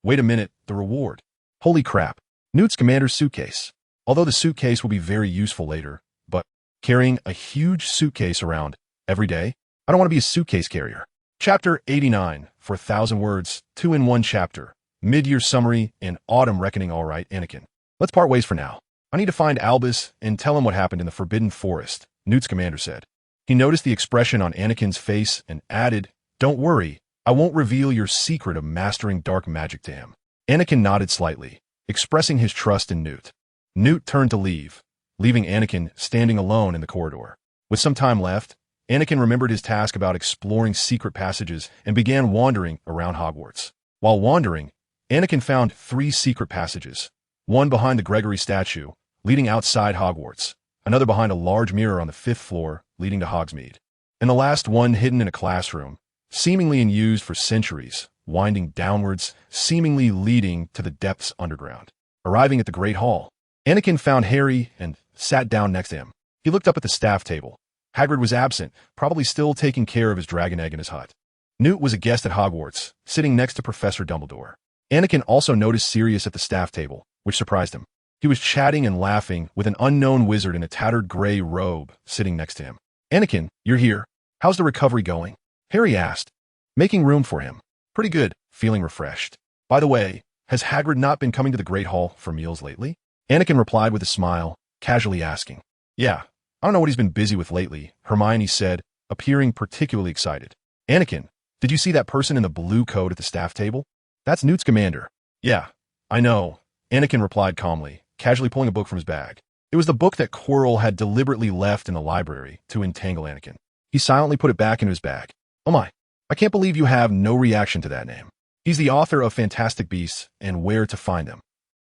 Wait a minute, the reward. Holy crap. Newt Scamander's suitcase. Although the suitcase will be very useful later, but carrying a huge suitcase around every day? I don't want to be a suitcase carrier. Chapter 89, for 1,000 words, 2 in 1 chapter. Mid-year summary and autumn reckoning. All right, Anakin. Let's part ways for now. I need to find Albus and tell him what happened in the Forbidden Forest, Newt Scamander said. He noticed the expression on Anakin's face and added, Don't worry, I won't reveal your secret of mastering dark magic to him. Anakin nodded slightly, expressing his trust in Newt. Newt turned to leave, leaving Anakin standing alone in the corridor. With some time left, Anakin remembered his task about exploring secret passages and began wandering around Hogwarts. While wandering, Anakin found 3 secret passages, one behind the Gregory statue, leading outside Hogwarts, another behind a large mirror on the 5th floor, leading to Hogsmeade, and the last one hidden in a classroom, seemingly unused for centuries, winding downwards, seemingly leading to the depths underground. Arriving at the Great Hall, Anakin found Harry and sat down next to him. He looked up at the staff table. Hagrid was absent, probably still taking care of his dragon egg in his hut. Newt was a guest at Hogwarts, sitting next to Professor Dumbledore. Anakin also noticed Sirius at the staff table, which surprised him. He was chatting and laughing with an unknown wizard in a tattered gray robe sitting next to him. Anakin, you're here. How's the recovery going? Harry asked, making room for him. Pretty good, feeling refreshed. By the way, has Hagrid not been coming to the Great Hall for meals lately? Anakin replied with a smile, casually asking. Yeah, I don't know what he's been busy with lately, Hermione said, appearing particularly excited. Anakin, did you see that person in the blue coat at the staff table? That's Newt Scamander. Yeah, I know, Anakin replied calmly, casually pulling a book from his bag. It was the book that Quirrell had deliberately left in the library to entangle Anakin. He silently put it back into his bag. Oh my, I can't believe you have no reaction to that name. He's the author of Fantastic Beasts and Where to Find Them.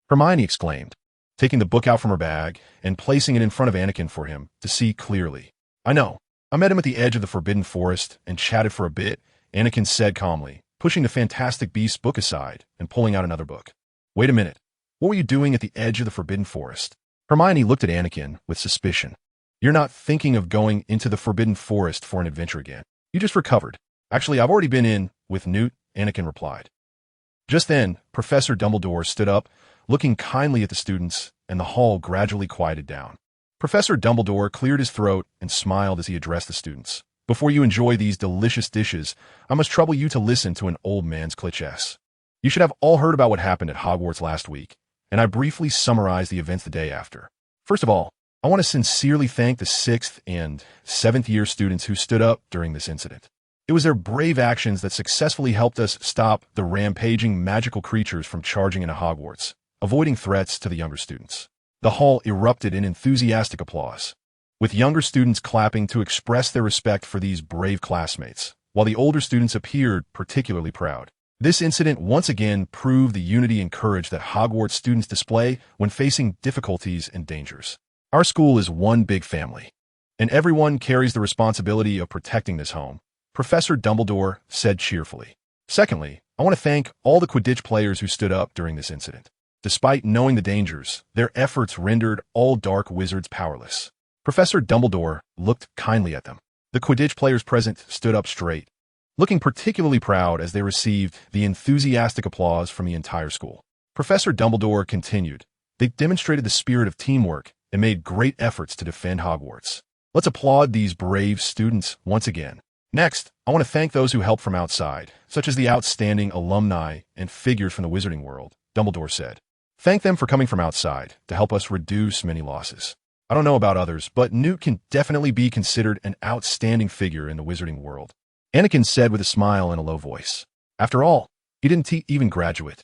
Hermione exclaimed, taking the book out from her bag and placing it in front of Anakin for him to see clearly. I know. I met him at the edge of the Forbidden Forest and chatted for a bit, Anakin said calmly, pushing the Fantastic Beasts book aside and pulling out another book. Wait a minute. What were you doing at the edge of the Forbidden Forest? Hermione looked at Anakin with suspicion. You're not thinking of going into the Forbidden Forest for an adventure again. You just recovered. Actually, I've already been in with Newt, Anakin replied. Just then, Professor Dumbledore stood up, looking kindly at the students, and the hall gradually quieted down. Professor Dumbledore cleared his throat and smiled as he addressed the students. Before you enjoy these delicious dishes, I must trouble you to listen to an old man's cliches. You should have all heard about what happened at Hogwarts last week, and I briefly summarize the events the day after. First of all, I want to sincerely thank the 6th and 7th year students who stood up during this incident. It was their brave actions that successfully helped us stop the rampaging magical creatures from charging into Hogwarts, avoiding threats to the younger students. The hall erupted in enthusiastic applause, with younger students clapping to express their respect for these brave classmates, while the older students appeared particularly proud. This incident once again proved the unity and courage that Hogwarts students display when facing difficulties and dangers. Our school is one big family, and everyone carries the responsibility of protecting this home, Professor Dumbledore said cheerfully. Secondly, I want to thank all the Quidditch players who stood up during this incident. Despite knowing the dangers, their efforts rendered all dark wizards powerless. Professor Dumbledore looked kindly at them. The Quidditch players present stood up straight, looking particularly proud as they received the enthusiastic applause from the entire school. Professor Dumbledore continued, they demonstrated the spirit of teamwork and made great efforts to defend Hogwarts. Let's applaud these brave students once again. Next, I want to thank those who helped from outside, such as the outstanding alumni and figures from the wizarding world, Dumbledore said. Thank them for coming from outside to help us reduce many losses. I don't know about others, but Newt can definitely be considered an outstanding figure in the wizarding world, Anakin said with a smile and a low voice. After all, he didn't even graduate.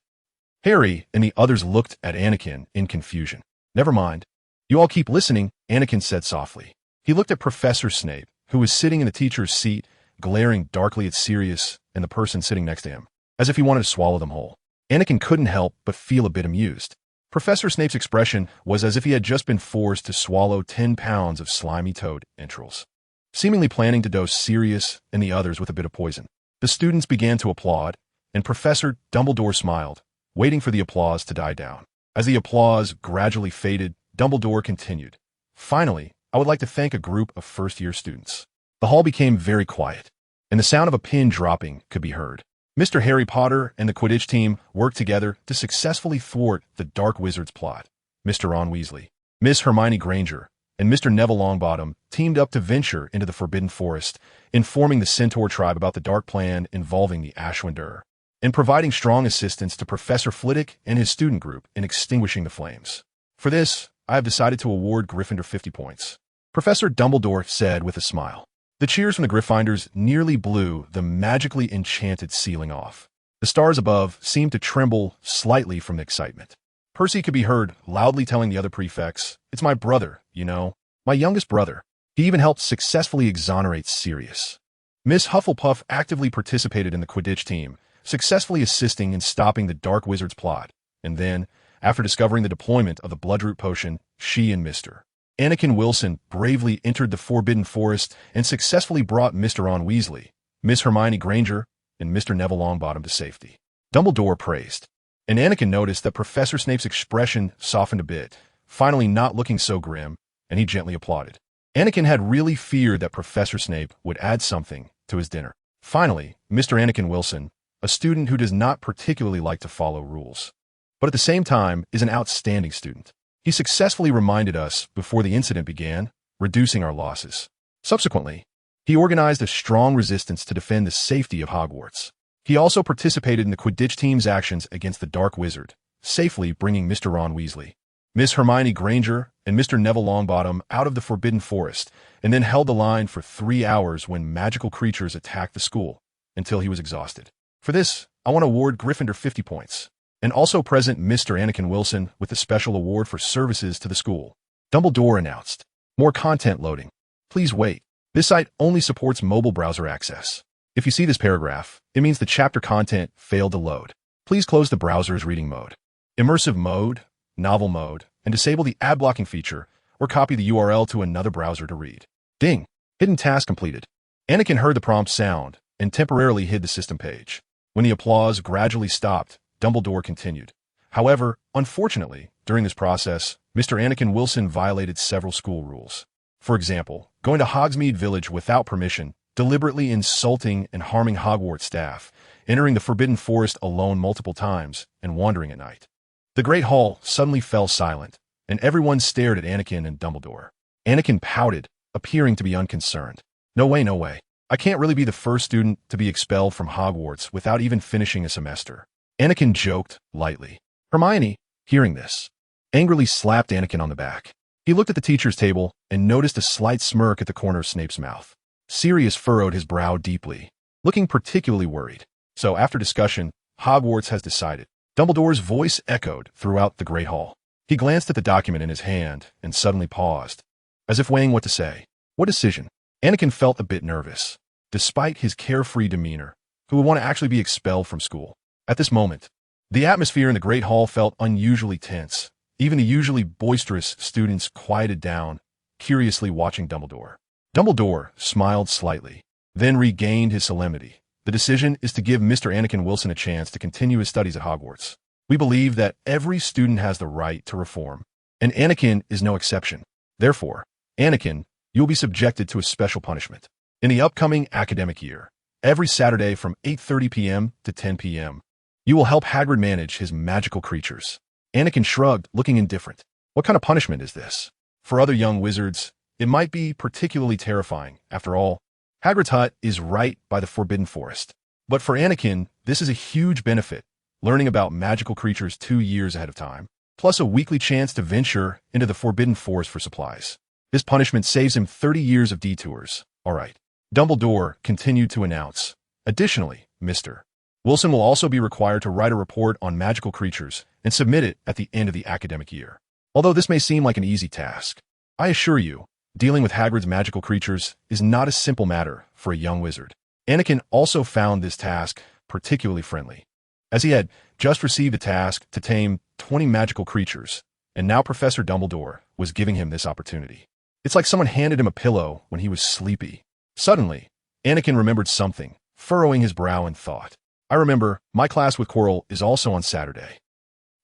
Harry and the others looked at Anakin in confusion. Never mind. You all keep listening, Anakin said softly. He looked at Professor Snape, who was sitting in the teacher's seat, glaring darkly at Sirius and the person sitting next to him, as if he wanted to swallow them whole. Anakin couldn't help but feel a bit amused. Professor Snape's expression was as if he had just been forced to swallow 10 pounds of slimy toad entrails, seemingly planning to dose Sirius and the others with a bit of poison. The students began to applaud, and Professor Dumbledore smiled, waiting for the applause to die down. As the applause gradually faded, Dumbledore continued. Finally, I would like to thank a group of first-year students. The hall became very quiet, and the sound of a pin dropping could be heard. Mr. Harry Potter and the Quidditch team worked together to successfully thwart the Dark Wizard's plot. Mr. Ron Weasley, Miss Hermione Granger, and Mr. Neville Longbottom teamed up to venture into the Forbidden Forest, informing the Centaur tribe about the dark plan involving the Ashwin, and providing strong assistance to Professor Flitwick and his student group in extinguishing the flames. For this, I have decided to award Gryffindor 50 points. Professor Dumbledore said with a smile. The cheers from the Gryffindors nearly blew the magically enchanted ceiling off. The stars above seemed to tremble slightly from the excitement. Percy could be heard loudly telling the other prefects, "It's my brother, you know, my youngest brother." He even helped successfully exonerate Sirius. Miss Hufflepuff actively participated in the Quidditch team, successfully assisting in stopping the Dark Wizard's plot. And then, after discovering the deployment of the Bloodroot Potion, she and Mr. Anakin Wilson bravely entered the Forbidden Forest and successfully brought Mr. Ron Weasley, Miss Hermione Granger, and Mr. Neville Longbottom to safety. Dumbledore praised, and Anakin noticed that Professor Snape's expression softened a bit, finally not looking so grim, and he gently applauded. Anakin had really feared that Professor Snape would add something to his dinner. Finally, Mr. Anakin Wilson, a student who does not particularly like to follow rules, but at the same time is an outstanding student. He successfully reminded us before the incident began, reducing our losses. Subsequently, he organized a strong resistance to defend the safety of Hogwarts. He also participated in the Quidditch team's actions against the Dark Wizard, safely bringing Mr. Ron Weasley, Miss Hermione Granger, and Mr. Neville Longbottom out of the Forbidden Forest, and then held the line for 3 hours when magical creatures attacked the school, until he was exhausted. For this, I want to award Gryffindor 50 points. And also present Mr. Anakin Wilson with a special award for services to the school. Dumbledore announced, "More content loading. Please wait. This site only supports mobile browser access. If you see this paragraph, it means the chapter content failed to load. Please close the browser's reading mode, immersive mode, novel mode, and disable the ad blocking feature, or copy the URL to another browser to read." Ding! Hidden task completed. Anakin heard the prompt sound and temporarily hid the system page. When the applause gradually stopped, Dumbledore continued. However, unfortunately, during this process, Mr. Anakin Wilson violated several school rules. For example, going to Hogsmeade Village without permission, deliberately insulting and harming Hogwarts staff, entering the Forbidden Forest alone multiple times, and wandering at night. The Great Hall suddenly fell silent, and everyone stared at Anakin and Dumbledore. Anakin pouted, appearing to be unconcerned. No way, no way. I can't really be the first student to be expelled from Hogwarts without even finishing a semester. Anakin joked lightly. Hermione, hearing this, angrily slapped Anakin on the back. He looked at the teacher's table and noticed a slight smirk at the corner of Snape's mouth. Sirius furrowed his brow deeply, looking particularly worried. So after discussion, Hogwarts has decided. Dumbledore's voice echoed throughout the Great Hall. He glanced at the document in his hand and suddenly paused, as if weighing what to say. What decision? Anakin felt a bit nervous, despite his carefree demeanor, who would want to actually be expelled from school. At this moment, the atmosphere in the Great Hall felt unusually tense. Even the usually boisterous students quieted down, curiously watching Dumbledore. Dumbledore smiled slightly, then regained his solemnity. The decision is to give Mr. Anakin Wilson a chance to continue his studies at Hogwarts. We believe that every student has the right to reform, and Anakin is no exception. Therefore, Anakin, you will be subjected to a special punishment. In the upcoming academic year, every Saturday from 8:30 p.m. to 10 p.m., you will help Hagrid manage his magical creatures. Anakin shrugged, looking indifferent. What kind of punishment is this? For other young wizards, it might be particularly terrifying. After all, Hagrid's hut is right by the Forbidden Forest. But for Anakin, this is a huge benefit, learning about magical creatures 2 years ahead of time, plus a weekly chance to venture into the Forbidden Forest for supplies. This punishment saves him 30 years of detours. All right. Dumbledore continued to announce. Additionally, Mr. Wilson will also be required to write a report on magical creatures and submit it at the end of the academic year. Although this may seem like an easy task, I assure you, dealing with Hagrid's magical creatures is not a simple matter for a young wizard. Anakin also found this task particularly friendly, as he had just received a task to tame 20 magical creatures, and now Professor Dumbledore was giving him this opportunity. It's like someone handed him a pillow when he was sleepy. Suddenly, Anakin remembered something, furrowing his brow in thought. I remember, my class with Quirrell is also on Saturday.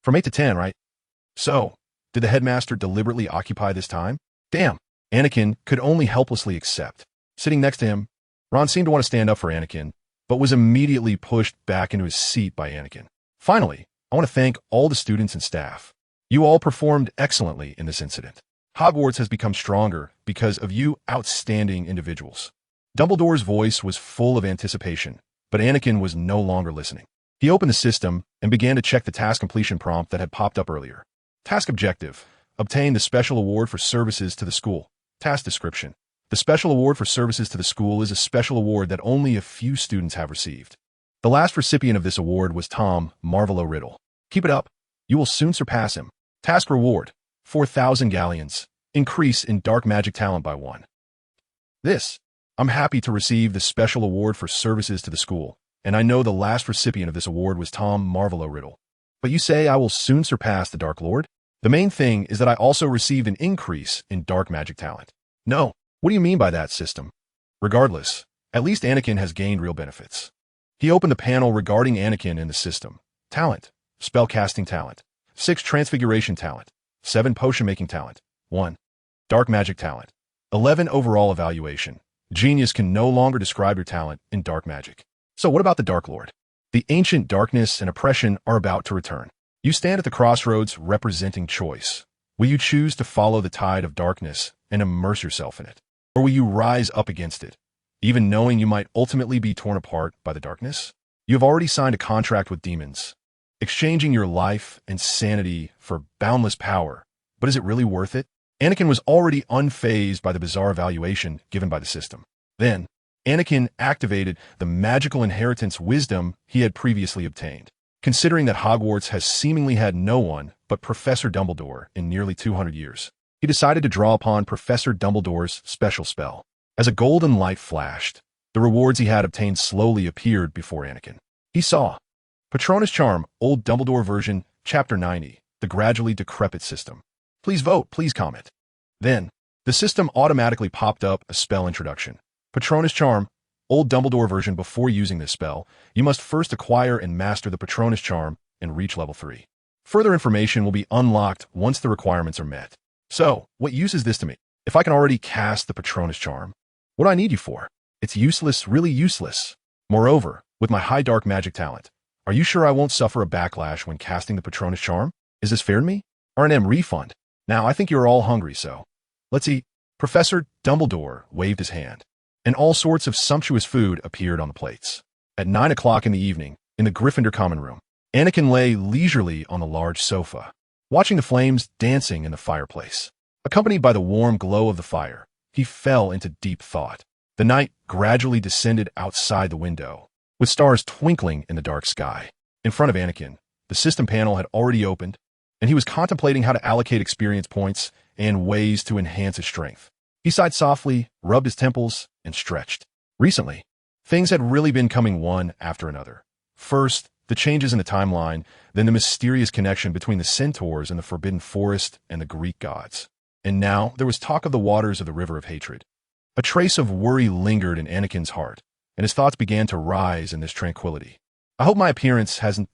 From 8 to 10, right? So, did the headmaster deliberately occupy this time? Damn. Anakin could only helplessly accept. Sitting next to him, Ron seemed to want to stand up for Anakin, but was immediately pushed back into his seat by Anakin. Finally, I want to thank all the students and staff. You all performed excellently in this incident. Hogwarts has become stronger because of you outstanding individuals. Dumbledore's voice was full of anticipation, but Anakin was no longer listening. He opened the system and began to check the task completion prompt that had popped up earlier. Task objective: obtain the special award for services to the school. Task description: the special award for services to the school is a special award that only a few students have received. The last recipient of this award was Tom Marvolo Riddle. Keep it up. You will soon surpass him. Task reward: 4,000 galleons. Increase in dark magic talent by 1. I'm happy to receive the special award for services to the school, and I know the last recipient of this award was Tom Marvolo Riddle. But you say I will soon surpass the Dark Lord? The main thing is that I also received an increase in dark magic talent. No, what do you mean by that, system? Regardless, at least Anakin has gained real benefits. He opened the panel regarding Anakin in the system. Talent: spellcasting talent, 6 transfiguration talent, 7 potion making talent, 1 dark magic talent, 11 overall evaluation. Genius can no longer describe your talent in dark magic. So what about the Dark Lord? The ancient darkness and oppression are about to return. You stand at the crossroads representing choice. Will you choose to follow the tide of darkness and immerse yourself in it? Or will you rise up against it, even knowing you might ultimately be torn apart by the darkness? You have already signed a contract with demons, exchanging your life and sanity for boundless power. But is it really worth it? Anakin was already unfazed by the bizarre evaluation given by the system. Then, Anakin activated the magical inheritance wisdom he had previously obtained. Considering that Hogwarts has seemingly had no one but Professor Dumbledore in nearly 200 years, he decided to draw upon Professor Dumbledore's special spell. As a golden light flashed, the rewards he had obtained slowly appeared before Anakin. He saw Patronus Charm, Old Dumbledore version, Chapter 90, the gradually decrepit system. Please vote, please comment. Then, the system automatically popped up a spell introduction. Patronus Charm, Old Dumbledore version. Before using this spell, you must first acquire and master the Patronus Charm and reach level 3. Further information will be unlocked once the requirements are met. So, what use is this to me? If I can already cast the Patronus Charm, what do I need you for? It's useless, really useless. Moreover, with my high dark magic talent, are you sure I won't suffer a backlash when casting the Patronus Charm? Is this fair to me? R&M refund. Now, I think you're all hungry, so let's eat. Professor Dumbledore waved his hand, and all sorts of sumptuous food appeared on the plates. At 9 o'clock in the evening, in the Gryffindor common room, Anakin lay leisurely on the large sofa, watching the flames dancing in the fireplace. Accompanied by the warm glow of the fire, he fell into deep thought. The night gradually descended outside the window, with stars twinkling in the dark sky. In front of Anakin, the system panel had already opened, and he was contemplating how to allocate experience points and ways to enhance his strength. He sighed softly, rubbed his temples, and stretched. Recently, things had really been coming one after another. First, the changes in the timeline, then the mysterious connection between the centaurs and the Forbidden Forest and the Greek gods. And now there was talk of the waters of the River of Hatred. A trace of worry lingered in Anakin's heart, and his thoughts began to rise in this tranquility. I hope my appearance hasn't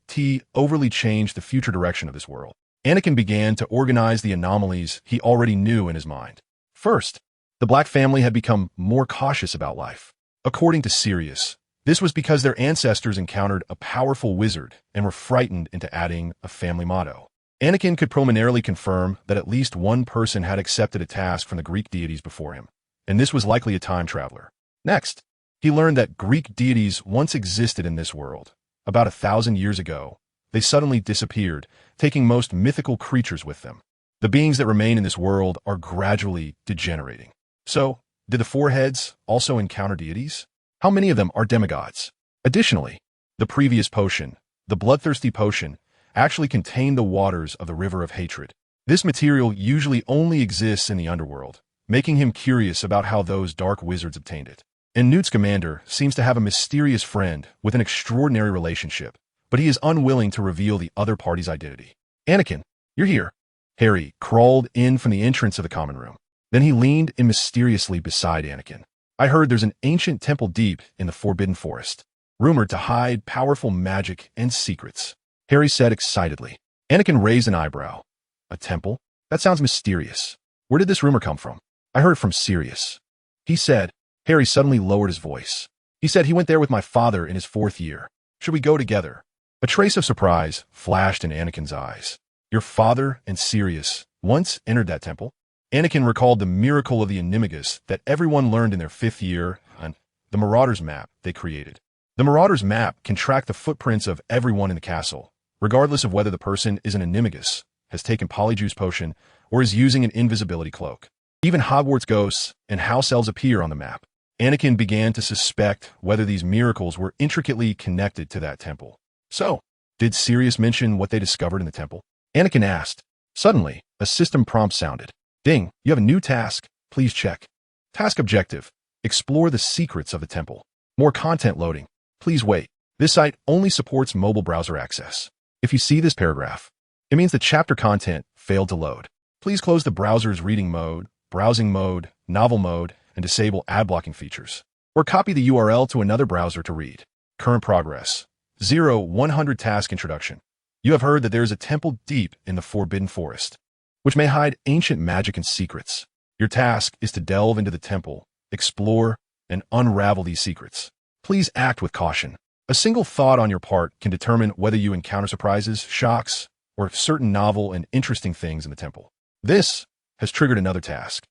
overly changed the future direction of this world. Anakin began to organize the anomalies he already knew in his mind. First, the Black family had become more cautious about life. According to Sirius, this was because their ancestors encountered a powerful wizard and were frightened into adding a family motto. Anakin could preliminarily confirm that at least one person had accepted a task from the Greek deities before him, and this was likely a time traveler. Next, he learned that Greek deities once existed in this world. About 1,000 years ago, they suddenly disappeared, taking most mythical creatures with them. The beings that remain in this world are gradually degenerating. So, did the Four Heads also encounter deities? How many of them are demigods? Additionally, the previous potion, the Bloodthirsty Potion, actually contained the waters of the River of Hatred. This material usually only exists in the underworld, making him curious about how those dark wizards obtained it. And Newt Scamander seems to have a mysterious friend with an extraordinary relationship, but he is unwilling to reveal the other party's identity. Anakin, you're here. Harry crawled in from the entrance of the common room. Then he leaned in mysteriously beside Anakin. I heard there's an ancient temple deep in the Forbidden Forest, rumored to hide powerful magic and secrets. Harry said excitedly. Anakin raised an eyebrow. A temple? That sounds mysterious. Where did this rumor come from? I heard from Sirius. He said, Harry suddenly lowered his voice. He said he went there with my father in his 4th year. Should we go together? A trace of surprise flashed in Anakin's eyes. Your father and Sirius once entered that temple? Anakin recalled the miracle of the animagus that everyone learned in their 5th year on the Marauder's map they created. The Marauder's map can track the footprints of everyone in the castle, regardless of whether the person is an animagus, has taken Polyjuice Potion, or is using an invisibility cloak. Even Hogwarts ghosts and house elves appear on the map. Anakin began to suspect whether these miracles were intricately connected to that temple. So, did Sirius mention what they discovered in the temple? Anakin asked. Suddenly, a system prompt sounded. Ding, you have a new task. Please check. Task objective. Explore the secrets of the temple. More content loading. Please wait. This site only supports mobile browser access. If you see this paragraph, it means the chapter content failed to load. Please close the browser's reading mode, browsing mode, novel mode, and disable ad blocking features. Or copy the URL to another browser to read. Current progress. 0-100 task introduction. You have heard that there is a temple deep in the Forbidden Forest, which may hide ancient magic and secrets. Your task is to delve into the temple, explore, and unravel these secrets. Please act with caution. A single thought on your part can determine whether you encounter surprises, shocks, or certain novel and interesting things in the temple. This has triggered another task.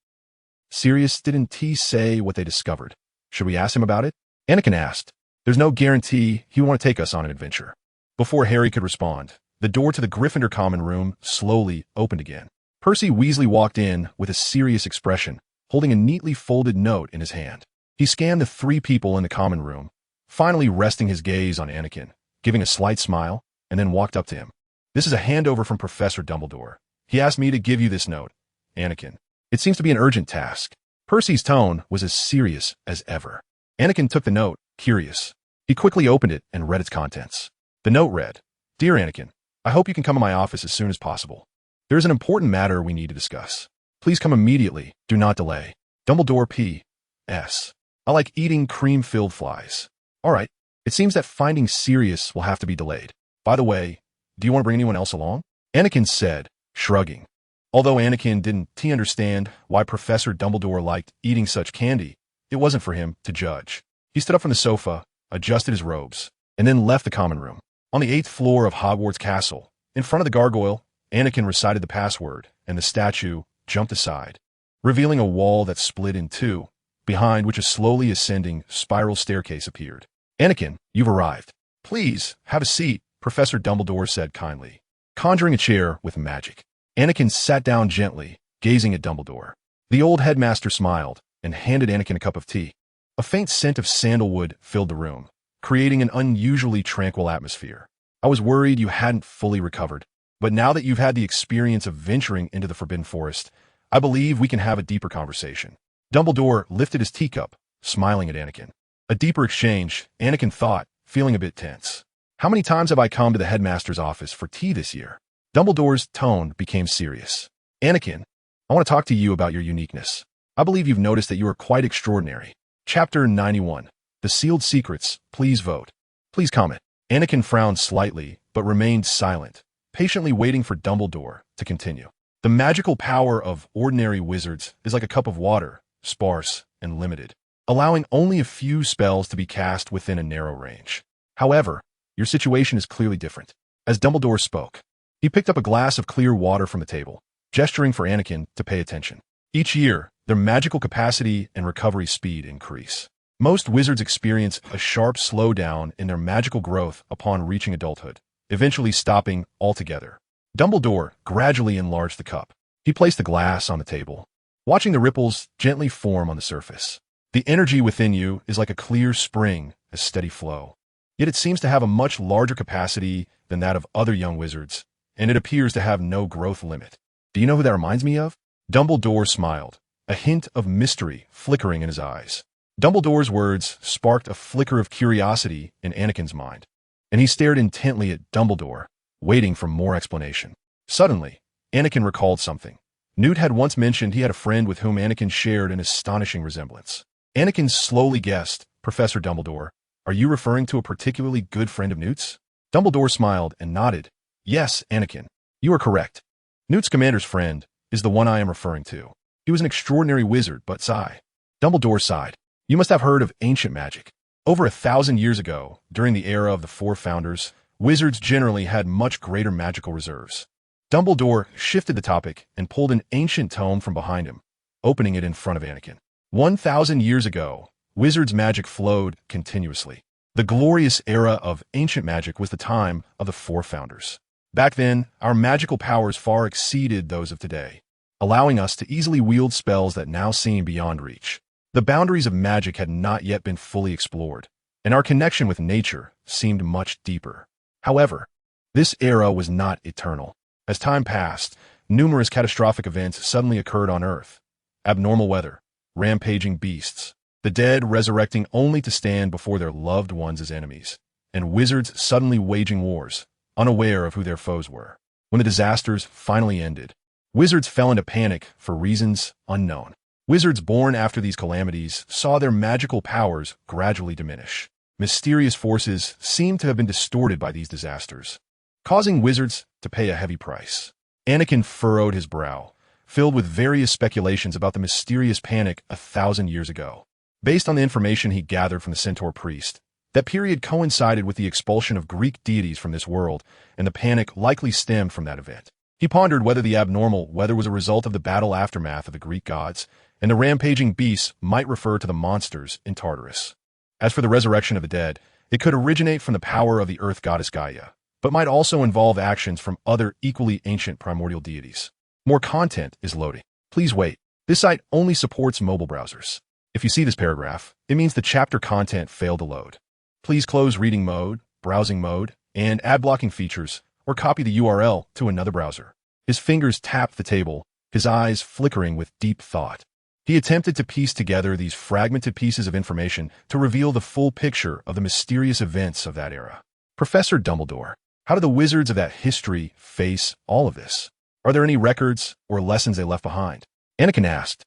Sirius, didn't T say what they discovered? Should we ask him about it? Anakin asked. There's no guarantee he will want to take us on an adventure. Before Harry could respond, the door to the Gryffindor common room slowly opened again. Percy Weasley walked in with a serious expression, holding a neatly folded note in his hand. He scanned the 3 people in the common room, finally resting his gaze on Anakin, giving a slight smile, and then walked up to him. This is a handover from Professor Dumbledore. He asked me to give you this note, Anakin. It seems to be an urgent task. Percy's tone was as serious as ever. Anakin took the note, curious. He quickly opened it and read its contents. The note read, Dear Anakin, I hope you can come to my office as soon as possible. There is an important matter we need to discuss. Please come immediately. Do not delay. Dumbledore P.S. I like eating cream-filled flies. All right. It seems that finding Sirius will have to be delayed. By the way, do you want to bring anyone else along? Anakin said, shrugging. Although Anakin didn't understand why Professor Dumbledore liked eating such candy, it wasn't for him to judge. He stood up from the sofa, adjusted his robes, and then left the common room. On the 8th floor of Hogwarts Castle, in front of the gargoyle, Anakin recited the password, and the statue jumped aside, revealing a wall that split in 2, behind which a slowly ascending spiral staircase appeared. Anakin, you've arrived. Please, have a seat, Professor Dumbledore said kindly, conjuring a chair with magic. Anakin sat down gently, gazing at Dumbledore. The old headmaster smiled and handed Anakin a cup of tea. A faint scent of sandalwood filled the room, creating an unusually tranquil atmosphere. I was worried you hadn't fully recovered, but now that you've had the experience of venturing into the Forbidden Forest, I believe we can have a deeper conversation. Dumbledore lifted his teacup, smiling at Anakin. A deeper exchange, Anakin thought, feeling a bit tense. How many times have I come to the headmaster's office for tea this year? Dumbledore's tone became serious. Anakin, I want to talk to you about your uniqueness. I believe you've noticed that you are quite extraordinary. Chapter 91. The Sealed Secrets. Please vote. Please comment. Anakin frowned slightly, but remained silent, patiently waiting for Dumbledore to continue. The magical power of ordinary wizards is like a cup of water, sparse and limited, allowing only a few spells to be cast within a narrow range. However, your situation is clearly different. As Dumbledore spoke, he picked up a glass of clear water from the table, gesturing for Anakin to pay attention. Each year, their magical capacity and recovery speed increase. Most wizards experience a sharp slowdown in their magical growth upon reaching adulthood, eventually stopping altogether. Dumbledore gradually enlarged the cup. He placed the glass on the table, watching the ripples gently form on the surface. The energy within you is like a clear spring, a steady flow. Yet it seems to have a much larger capacity than that of other young wizards, and it appears to have no growth limit. Do you know who that reminds me of? Dumbledore smiled, a hint of mystery flickering in his eyes. Dumbledore's words sparked a flicker of curiosity in Anakin's mind, and he stared intently at Dumbledore, waiting for more explanation. Suddenly, Anakin recalled something. Newt had once mentioned he had a friend with whom Anakin shared an astonishing resemblance. Anakin slowly guessed, Professor Dumbledore, are you referring to a particularly good friend of Newt's? Dumbledore smiled and nodded. Yes, Anakin, you are correct. Newt Scamander's friend is the one I am referring to. He was an extraordinary wizard, but sigh. Dumbledore sighed. You must have heard of ancient magic. Over 1,000 years ago, during the era of the Four Founders, wizards generally had much greater magical reserves. Dumbledore shifted the topic and pulled an ancient tome from behind him, opening it in front of Anakin. 1,000 years ago, wizards' magic flowed continuously. The glorious era of ancient magic was the time of the Four Founders. Back then, our magical powers far exceeded those of today, allowing us to easily wield spells that now seem beyond reach. The boundaries of magic had not yet been fully explored, and our connection with nature seemed much deeper. However, this era was not eternal. As time passed, numerous catastrophic events suddenly occurred on Earth. Abnormal weather, rampaging beasts, the dead resurrecting only to stand before their loved ones as enemies, and wizards suddenly waging wars, unaware of who their foes were. When the disasters finally ended, wizards fell into panic for reasons unknown. Wizards born after these calamities saw their magical powers gradually diminish. Mysterious forces seemed to have been distorted by these disasters, causing wizards to pay a heavy price. Anakin furrowed his brow, filled with various speculations about the mysterious panic 1,000 years ago. Based on the information he gathered from the Centaur priest, that period coincided with the expulsion of Greek deities from this world, and the panic likely stemmed from that event. He pondered whether the abnormal weather was a result of the battle aftermath of the Greek gods, and the rampaging beasts might refer to the monsters in Tartarus. As for the resurrection of the dead, it could originate from the power of the earth goddess Gaia, but might also involve actions from other equally ancient primordial deities. More content is loading. Please wait. This site only supports mobile browsers. If you see this paragraph, it means the chapter content failed to load. Please close reading mode, browsing mode, and ad blocking features, or copy the URL to another browser. His fingers tapped the table, his eyes flickering with deep thought. He attempted to piece together these fragmented pieces of information to reveal the full picture of the mysterious events of that era. Professor Dumbledore, how did the wizards of that history face all of this? Are there any records or lessons they left behind? Anakin asked.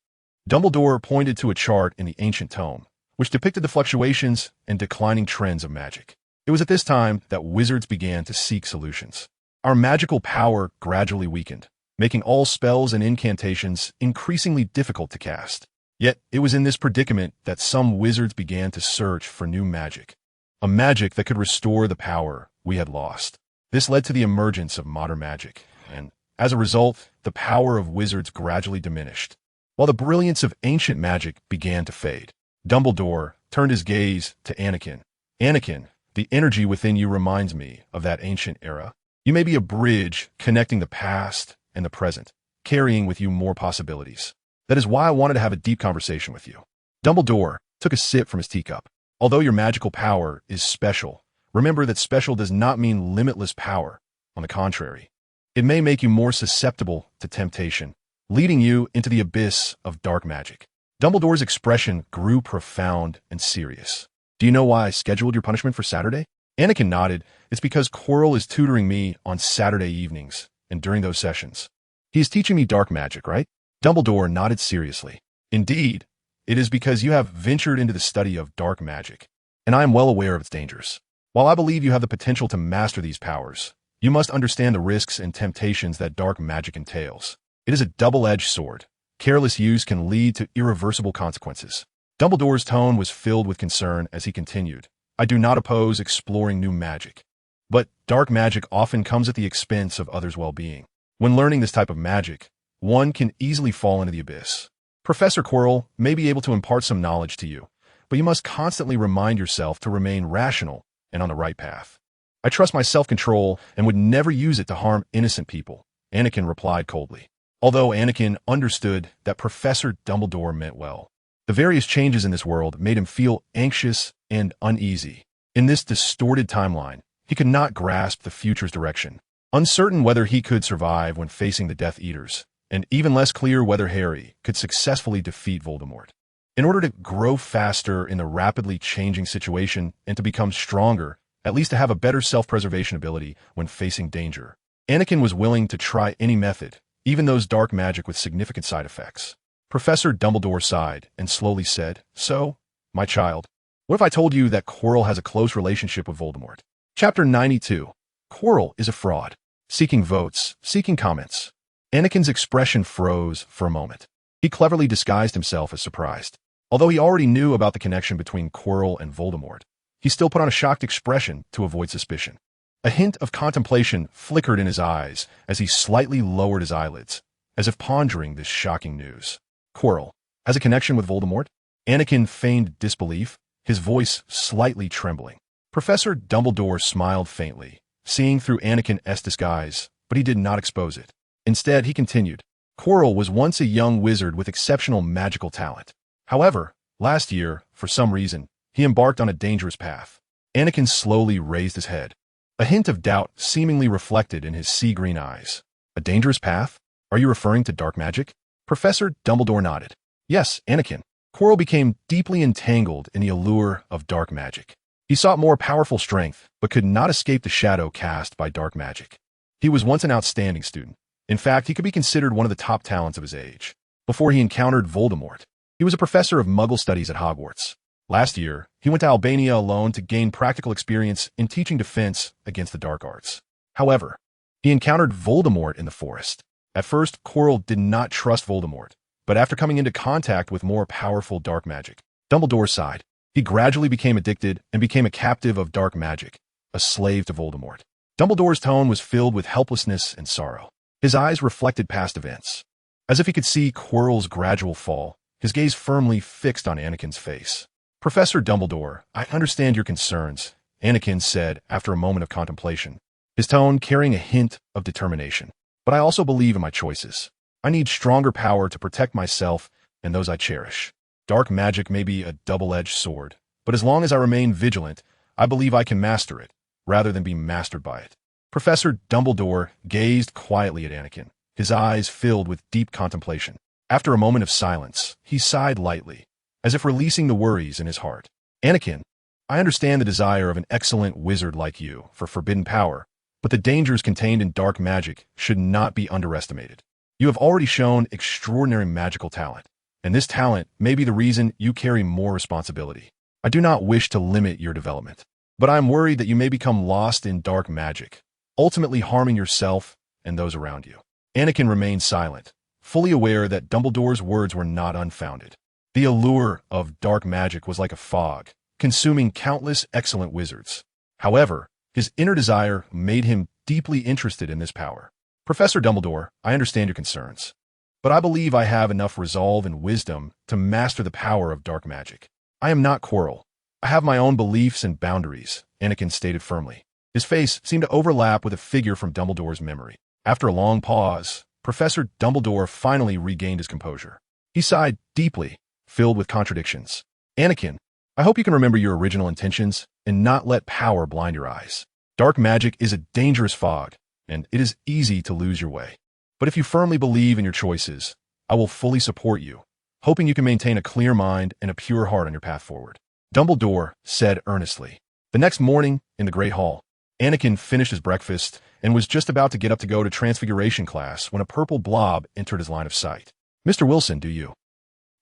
Dumbledore pointed to a chart in the ancient tome, which depicted the fluctuations and declining trends of magic. It was at this time that wizards began to seek solutions. Our magical power gradually weakened, making all spells and incantations increasingly difficult to cast. Yet, it was in this predicament that some wizards began to search for new magic, a magic that could restore the power we had lost. This led to the emergence of modern magic, and, as a result, the power of wizards gradually diminished, while the brilliance of ancient magic began to fade. Dumbledore turned his gaze to Anakin. Anakin, the energy within you reminds me of that ancient era. You may be a bridge connecting the past and the present, carrying with you more possibilities. That is why I wanted to have a deep conversation with you. Dumbledore took a sip from his teacup. Although your magical power is special, remember that special does not mean limitless power. On the contrary, it may make you more susceptible to temptation, leading you into the abyss of dark magic. Dumbledore's expression grew profound and serious. Do you know why I scheduled your punishment for Saturday? Anakin nodded. It's because Quirrell is tutoring me on Saturday evenings, and during those sessions, he is teaching me dark magic, right? Dumbledore nodded seriously. Indeed, it is because you have ventured into the study of dark magic, and I am well aware of its dangers. While I believe you have the potential to master these powers, you must understand the risks and temptations that dark magic entails. It is a double-edged sword. Careless use can lead to irreversible consequences. Dumbledore's tone was filled with concern as he continued. I do not oppose exploring new magic, but dark magic often comes at the expense of others' well-being. When learning this type of magic, one can easily fall into the abyss. Professor Quirrell may be able to impart some knowledge to you, but you must constantly remind yourself to remain rational and on the right path. I trust my self-control and would never use it to harm innocent people, Anakin replied coldly. Although Anakin understood that Professor Dumbledore meant well, the various changes in this world made him feel anxious and uneasy. In this distorted timeline, he could not grasp the future's direction, uncertain whether he could survive when facing the Death Eaters, and even less clear whether Harry could successfully defeat Voldemort. In order to grow faster in the rapidly changing situation and to become stronger, at least to have a better self-preservation ability when facing danger, Anakin was willing to try any method, even those dark magic with significant side effects. Professor Dumbledore sighed and slowly said, So, my child, what if I told you that Quirrell has a close relationship with Voldemort? Chapter 92. Quirrell is a fraud. Seeking votes, seeking comments. Anakin's expression froze for a moment. He cleverly disguised himself as surprised. Although he already knew about the connection between Quirrell and Voldemort, he still put on a shocked expression to avoid suspicion. A hint of contemplation flickered in his eyes as he slightly lowered his eyelids, as if pondering this shocking news. Quirrell has a connection with Voldemort? Anakin feigned disbelief, his voice slightly trembling. Professor Dumbledore smiled faintly, seeing through Anakin's disguise, but he did not expose it. Instead, he continued, Quirrell was once a young wizard with exceptional magical talent. However, last year, for some reason, he embarked on a dangerous path. Anakin slowly raised his head. A hint of doubt seemingly reflected in his sea-green eyes. A dangerous path? Are you referring to dark magic? Professor Dumbledore nodded. Yes, Anakin. Quirrell became deeply entangled in the allure of dark magic. He sought more powerful strength, but could not escape the shadow cast by dark magic. He was once an outstanding student. In fact, he could be considered one of the top talents of his age. Before he encountered Voldemort, he was a professor of Muggle studies at Hogwarts. Last year, he went to Albania alone to gain practical experience in teaching defense against the dark arts. However, he encountered Voldemort in the forest. At first, Quirrell did not trust Voldemort, but after coming into contact with more powerful dark magic, Dumbledore sighed. He gradually became addicted and became a captive of dark magic, a slave to Voldemort. Dumbledore's tone was filled with helplessness and sorrow. His eyes reflected past events. As if he could see Quirrell's gradual fall, his gaze firmly fixed on Anakin's face. Professor Dumbledore, I understand your concerns, Anakin said after a moment of contemplation, his tone carrying a hint of determination. But I also believe in my choices. I need stronger power to protect myself and those I cherish. Dark magic may be a double-edged sword, but as long as I remain vigilant, I believe I can master it, rather than be mastered by it. Professor Dumbledore gazed quietly at Anakin, his eyes filled with deep contemplation. After a moment of silence, he sighed lightly, as if releasing the worries in his heart. Anakin, I understand the desire of an excellent wizard like you for forbidden power, but the dangers contained in dark magic should not be underestimated. You have already shown extraordinary magical talent, and this talent may be the reason you carry more responsibility. I do not wish to limit your development, but I am worried that you may become lost in dark magic, ultimately harming yourself and those around you. Anakin remained silent, fully aware that Dumbledore's words were not unfounded. The allure of dark magic was like a fog, consuming countless excellent wizards. However, his inner desire made him deeply interested in this power. Professor Dumbledore, I understand your concerns, but I believe I have enough resolve and wisdom to master the power of dark magic. I am not Quirrell. I have my own beliefs and boundaries, Anakin stated firmly. His face seemed to overlap with a figure from Dumbledore's memory. After a long pause, Professor Dumbledore finally regained his composure. He sighed deeply, filled with contradictions. Anakin, I hope you can remember your original intentions and not let power blind your eyes. Dark magic is a dangerous fog, and it is easy to lose your way. But if you firmly believe in your choices, I will fully support you, hoping you can maintain a clear mind and a pure heart on your path forward. Dumbledore said earnestly. The next morning, in the Great Hall, Anakin finished his breakfast and was just about to get up to go to Transfiguration class when a purple blob entered his line of sight. Mr. Wilson, do you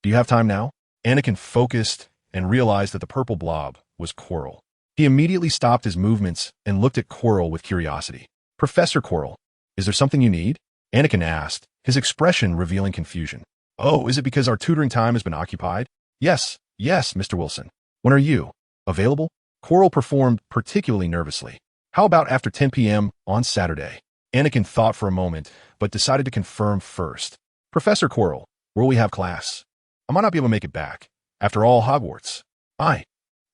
have time now? Anakin focused and realized that the purple blob was Quirrell. He immediately stopped his movements and looked at Quirrell with curiosity. Professor Quirrell, is there something you need? Anakin asked, his expression revealing confusion. Oh, is it because our tutoring time has been occupied? Yes, Mr. Wilson. When are you available? Quirrell performed particularly nervously. How about after 10 p.m. on Saturday? Anakin thought for a moment, but decided to confirm first. Professor Quirrell, will we have class? I might not be able to make it back. After all, Hogwarts. I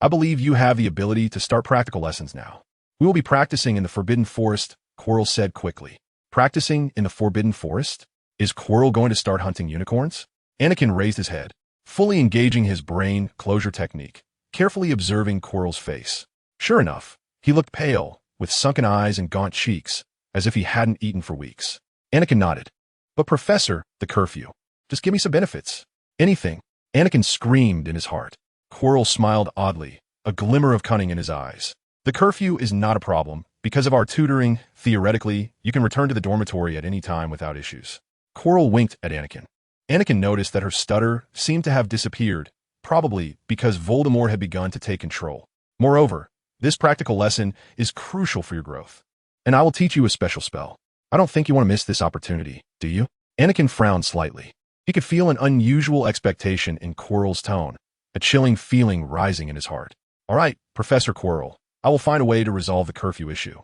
believe you have the ability to start practical lessons now. We will be practicing in the Forbidden Forest, Quirrell said quickly. Practicing in the Forbidden Forest? Is Quirrell going to start hunting unicorns? Anakin raised his head, fully engaging his brain closure technique, carefully observing Quirrell's face. Sure enough, he looked pale, with sunken eyes and gaunt cheeks, as if he hadn't eaten for weeks. Anakin nodded. But Professor, the curfew. Just give me some benefits. Anything. Anakin screamed in his heart. Quirrell smiled oddly, a glimmer of cunning in his eyes. The curfew is not a problem. Because of our tutoring, theoretically, you can return to the dormitory at any time without issues. Quirrell winked at Anakin. Anakin noticed that her stutter seemed to have disappeared, probably because Voldemort had begun to take control. Moreover, this practical lesson is crucial for your growth. And I will teach you a special spell. I don't think you want to miss this opportunity, do you? Anakin frowned slightly. He could feel an unusual expectation in Quirrell's tone, a chilling feeling rising in his heart. All right, Professor Quirrell, I will find a way to resolve the curfew issue.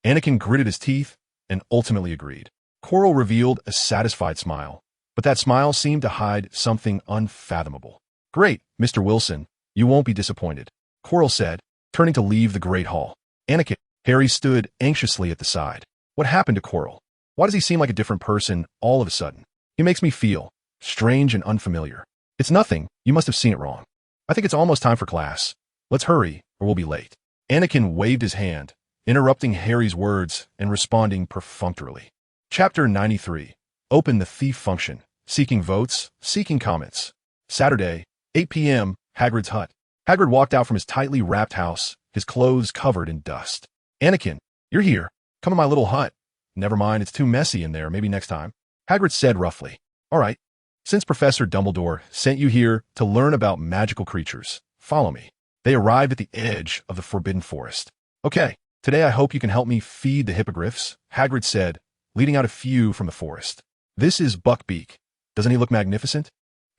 Anakin gritted his teeth and ultimately agreed. Quirrell revealed a satisfied smile, but that smile seemed to hide something unfathomable. Great, Mr. Wilson, you won't be disappointed, Quirrell said, turning to leave the Great Hall. Anakin, Harry stood anxiously at the side. What happened to Quirrell? Why does he seem like a different person all of a sudden? He makes me feel strange and unfamiliar. It's nothing, you must have seen it wrong. I think it's almost time for class. Let's hurry, or we'll be late. Anakin waved his hand, interrupting Harry's words and responding perfunctorily. Chapter 93. Open the thief function. Seeking votes, seeking comments. Saturday, 8 p.m., Hagrid's hut. Hagrid walked out from his tightly wrapped house, his clothes covered in dust. Anakin, you're here. Come in my little hut. Never mind, it's too messy in there, maybe next time. Hagrid said roughly. All right. Since Professor Dumbledore sent you here to learn about magical creatures, follow me. They arrived at the edge of the Forbidden Forest. Okay, today I hope you can help me feed the hippogriffs, Hagrid said, leading out a few from the forest. This is Buckbeak. Doesn't he look magnificent?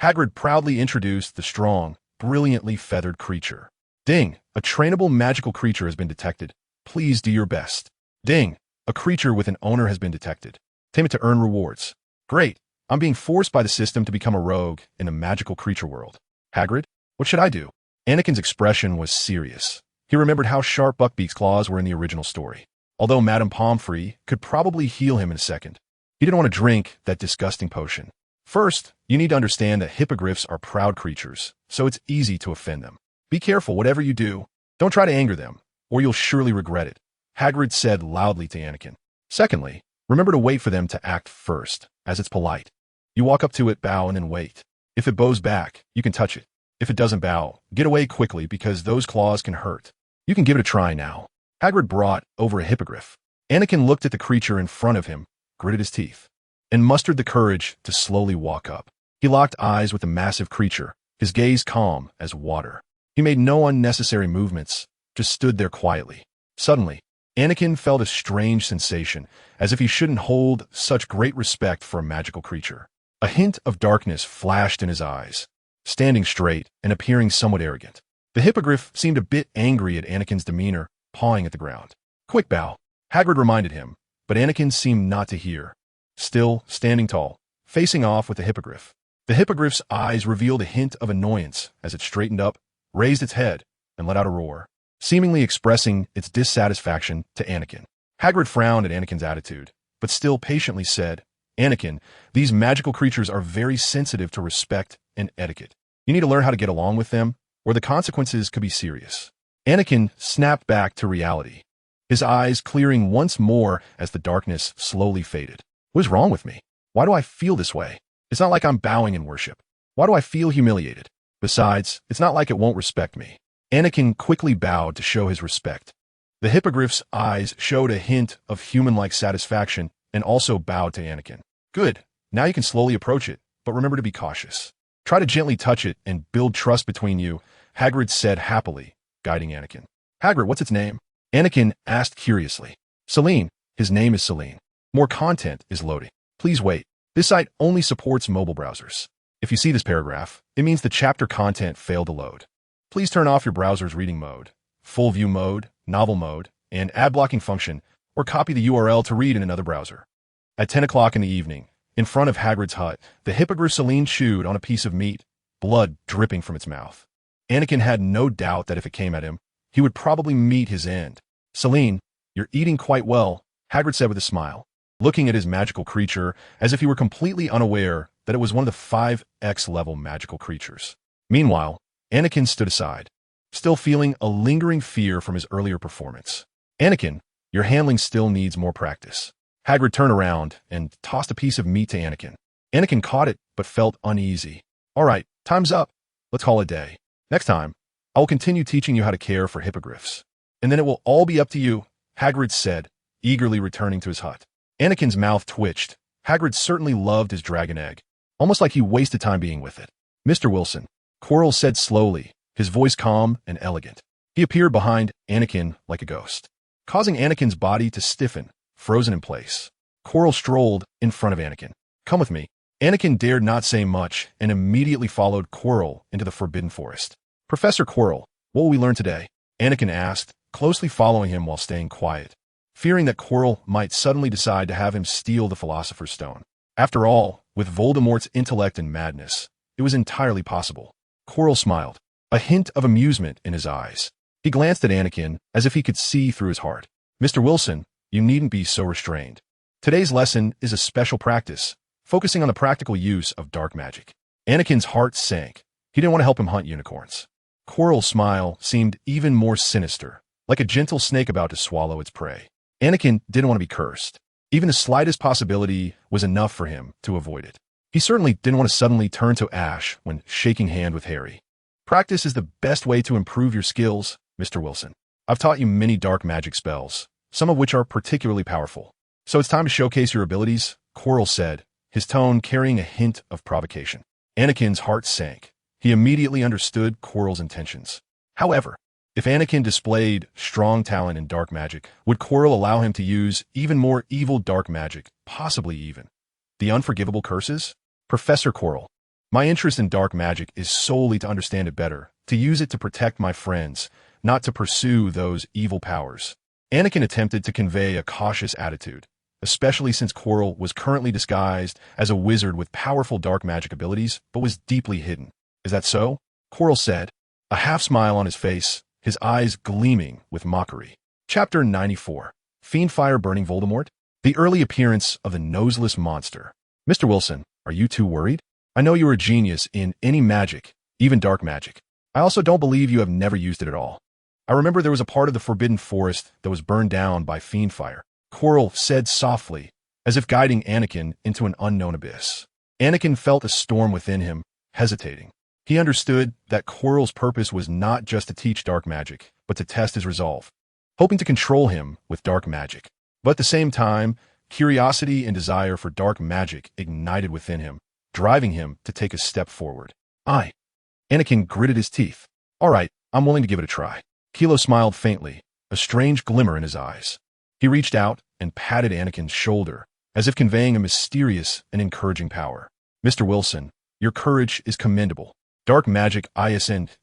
Hagrid proudly introduced the strong, brilliantly feathered creature. Ding, a trainable magical creature has been detected. Please do your best. Ding, a creature with an owner has been detected. Tame it to earn rewards. Great, I'm being forced by the system to become a rogue in a magical creature world. Hagrid, what should I do? Anakin's expression was serious. He remembered how sharp Buckbeak's claws were in the original story. Although Madame Pomfrey could probably heal him in a second, he didn't want to drink that disgusting potion. First, you need to understand that hippogriffs are proud creatures, so it's easy to offend them. Be careful whatever you do. Don't try to anger them, or you'll surely regret it, Hagrid said loudly to Anakin. Secondly, remember to wait for them to act first, as it's polite. You walk up to it, bow, and then wait. If it bows back, you can touch it. If it doesn't bow, get away quickly because those claws can hurt. You can give it a try now. Hagrid brought over a hippogriff. Anakin looked at the creature in front of him, gritted his teeth, and mustered the courage to slowly walk up. He locked eyes with the massive creature, his gaze calm as water. He made no unnecessary movements, just stood there quietly. Suddenly, Anakin felt a strange sensation, as if he shouldn't hold such great respect for a magical creature. A hint of darkness flashed in his eyes, standing straight and appearing somewhat arrogant. The hippogriff seemed a bit angry at Anakin's demeanor, pawing at the ground. Quick bow, Hagrid reminded him, but Anakin seemed not to hear. Still, standing tall, facing off with the hippogriff. The hippogriff's eyes revealed a hint of annoyance as it straightened up, raised its head, and let out a roar, seemingly expressing its dissatisfaction to Anakin. Hagrid frowned at Anakin's attitude, but still patiently said, Anakin, these magical creatures are very sensitive to respect and etiquette. You need to learn how to get along with them, or the consequences could be serious. Anakin snapped back to reality, his eyes clearing once more as the darkness slowly faded. What is wrong with me? Why do I feel this way? It's not like I'm bowing in worship. Why do I feel humiliated? Besides, it's not like it won't respect me. Anakin quickly bowed to show his respect. The hippogriff's eyes showed a hint of human-like satisfaction and also bowed to Anakin. Good. Now you can slowly approach it, but remember to be cautious. Try to gently touch it and build trust between you, Hagrid said happily, guiding Anakin. Hagrid, what's its name? Anakin asked curiously. Celine. His name is Celine. More content is loading. Please wait. This site only supports mobile browsers. If you see this paragraph, it means the chapter content failed to load. Please turn off your browser's reading mode, full view mode, novel mode, and ad blocking function, or copy the URL to read in another browser. At 10 o'clock in the evening, in front of Hagrid's hut, the hippogriff Celine chewed on a piece of meat, blood dripping from its mouth. Anakin had no doubt that if it came at him, he would probably meet his end. Celine, you're eating quite well, Hagrid said with a smile, looking at his magical creature as if he were completely unaware that it was one of the 5X level magical creatures. Meanwhile, Anakin stood aside, still feeling a lingering fear from his earlier performance. Anakin, your handling still needs more practice. Hagrid turned around and tossed a piece of meat to Anakin. Anakin caught it, but felt uneasy. All right, time's up. Let's call it a day. Next time, I will continue teaching you how to care for hippogriffs. And then it will all be up to you, Hagrid said, eagerly returning to his hut. Anakin's mouth twitched. Hagrid certainly loved his dragon egg, almost like he wasted time being with it. Mr. Wilson, Quirrell said slowly, his voice calm and elegant. He appeared behind Anakin like a ghost, causing Anakin's body to stiffen, frozen in place. Quirrell strolled in front of Anakin. Come with me. Anakin dared not say much and immediately followed Quirrell into the Forbidden Forest. Professor Quirrell, what will we learn today? Anakin asked, closely following him while staying quiet, fearing that Quirrell might suddenly decide to have him steal the Philosopher's Stone. After all, with Voldemort's intellect and madness, it was entirely possible. Quirrell smiled, a hint of amusement in his eyes. He glanced at Anakin as if he could see through his heart. Mr. Wilson, you needn't be so restrained. Today's lesson is a special practice, focusing on the practical use of dark magic. Anakin's heart sank. He didn't want to help him hunt unicorns. Quirrell's smile seemed even more sinister, like a gentle snake about to swallow its prey. Anakin didn't want to be cursed. Even the slightest possibility was enough for him to avoid it. He certainly didn't want to suddenly turn to ash when shaking hand with Harry. Practice is the best way to improve your skills, Mr. Wilson. I've taught you many dark magic spells, some of which are particularly powerful. So it's time to showcase your abilities, Quirrell said, his tone carrying a hint of provocation. Anakin's heart sank. He immediately understood Quirrell's intentions. However, if Anakin displayed strong talent in dark magic, would Quirrell allow him to use even more evil dark magic, possibly even the unforgivable curses? Professor Quirrell, my interest in dark magic is solely to understand it better, to use it to protect my friends, not to pursue those evil powers. Anakin attempted to convey a cautious attitude, especially since Quirrell was currently disguised as a wizard with powerful dark magic abilities, but was deeply hidden. Is that so? Quirrell said, a half-smile on his face, his eyes gleaming with mockery. Chapter 94. Fiendfire Burning Voldemort? The early appearance of the noseless monster. Mr. Wilson, are you too worried? I know you are a genius in any magic, even dark magic. I also don't believe you have never used it at all. I remember there was a part of the Forbidden Forest that was burned down by fiendfire, Quirrell said softly, as if guiding Anakin into an unknown abyss. Anakin felt a storm within him, hesitating. He understood that Quirrell's purpose was not just to teach dark magic, but to test his resolve, hoping to control him with dark magic. But at the same time, curiosity and desire for dark magic ignited within him, driving him to take a step forward. Anakin gritted his teeth. All right, I'm willing to give it a try. Kilo smiled faintly, a strange glimmer in his eyes. He reached out and patted Anakin's shoulder, as if conveying a mysterious and encouraging power. Mr. Wilson, your courage is commendable. Dark magic isn't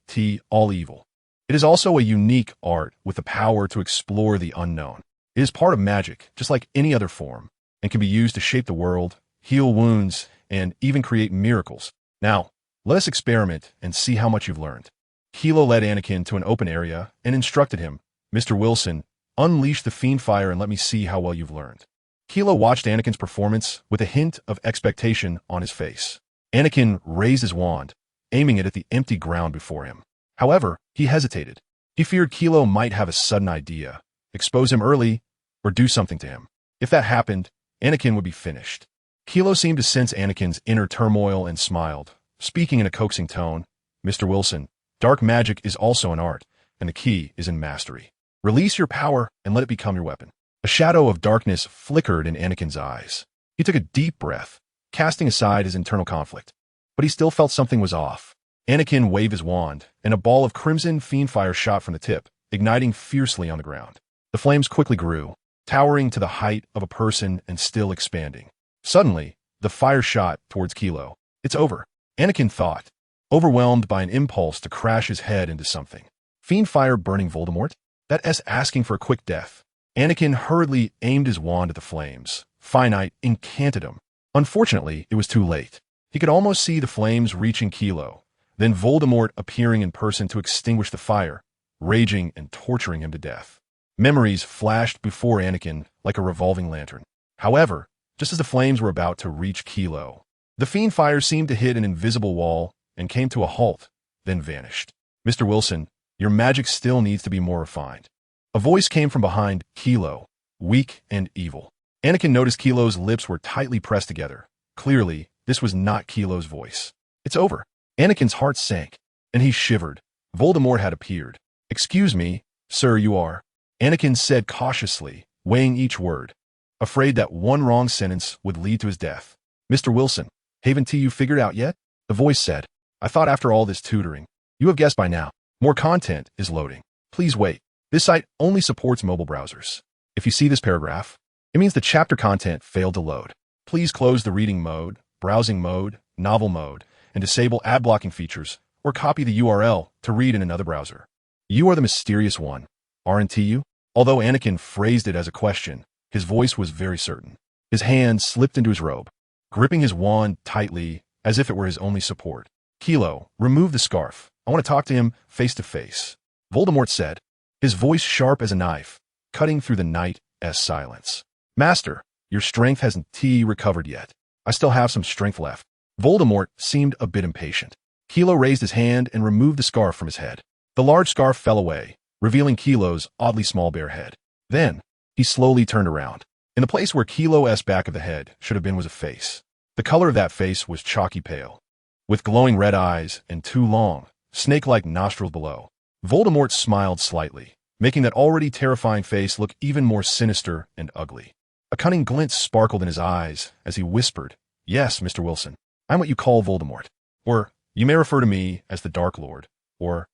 all evil. It is also a unique art with the power to explore the unknown. It is part of magic, just like any other form, and can be used to shape the world, heal wounds, and even create miracles. Now, let us experiment and see how much you've learned. Kilo led Anakin to an open area and instructed him, Mr. Wilson, unleash the fiendfire and let me see how well you've learned. Kilo watched Anakin's performance with a hint of expectation on his face. Anakin raised his wand, aiming it at the empty ground before him. However, he hesitated. He feared Kilo might have a sudden idea, expose him early, or do something to him. If that happened, Anakin would be finished. Kilo seemed to sense Anakin's inner turmoil and smiled, speaking in a coaxing tone, Mr. Wilson, dark magic is also an art, and the key is in mastery. Release your power and let it become your weapon. A shadow of darkness flickered in Anakin's eyes. He took a deep breath, casting aside his internal conflict. But he still felt something was off. Anakin waved his wand, and a ball of crimson fiendfire shot from the tip, igniting fiercely on the ground. The flames quickly grew, towering to the height of a person and still expanding. Suddenly, the fire shot towards Kilo. It's over, Anakin thought, overwhelmed by an impulse to crash his head into something. Fiendfire burning Voldemort? That's asking for a quick death. Anakin hurriedly aimed his wand at the flames. Finite incanted him. Unfortunately, it was too late. He could almost see the flames reaching Kilo, then Voldemort appearing in person to extinguish the fire, raging and torturing him to death. Memories flashed before Anakin like a revolving lantern. However, just as the flames were about to reach Kilo, the fiendfire seemed to hit an invisible wall and came to a halt, then vanished. Mr. Wilson, your magic still needs to be more refined. A voice came from behind Kilo, weak and evil. Anakin noticed Kilo's lips were tightly pressed together. Clearly, this was not Kilo's voice. It's over. Anakin's heart sank, and he shivered. Voldemort had appeared. Excuse me, sir, you are, Anakin said cautiously, weighing each word, afraid that one wrong sentence would lead to his death. Mr. Wilson, haven't you figured out yet? The voice said. I thought after all this tutoring, you have guessed by now. More content is loading. Please wait. This site only supports mobile browsers. If you see this paragraph, it means the chapter content failed to load. Please close the reading mode, browsing mode, novel mode, and disable ad blocking features, or copy the URL to read in another browser. You are the mysterious one, aren't you? Although Anakin phrased it as a question, his voice was very certain. His hand slipped into his robe, gripping his wand tightly as if it were his only support. Kilo, remove the scarf. I want to talk to him face to face, Voldemort said, his voice sharp as a knife, cutting through the night's silence. Master, your strength hasn't recovered yet. I still have some strength left. Voldemort seemed a bit impatient. Kilo raised his hand and removed the scarf from his head. The large scarf fell away, revealing Kilo's oddly small bare head. Then, he slowly turned around. In the place where Kilo's back of the head should have been was a face. The color of that face was chalky pale, with glowing red eyes and two long, snake-like nostrils below. Voldemort smiled slightly, making that already terrifying face look even more sinister and ugly. A cunning glint sparkled in his eyes as he whispered, "Yes, Mr. Wilson, I'm what you call Voldemort. Or, you may refer to me as the Dark Lord. Or,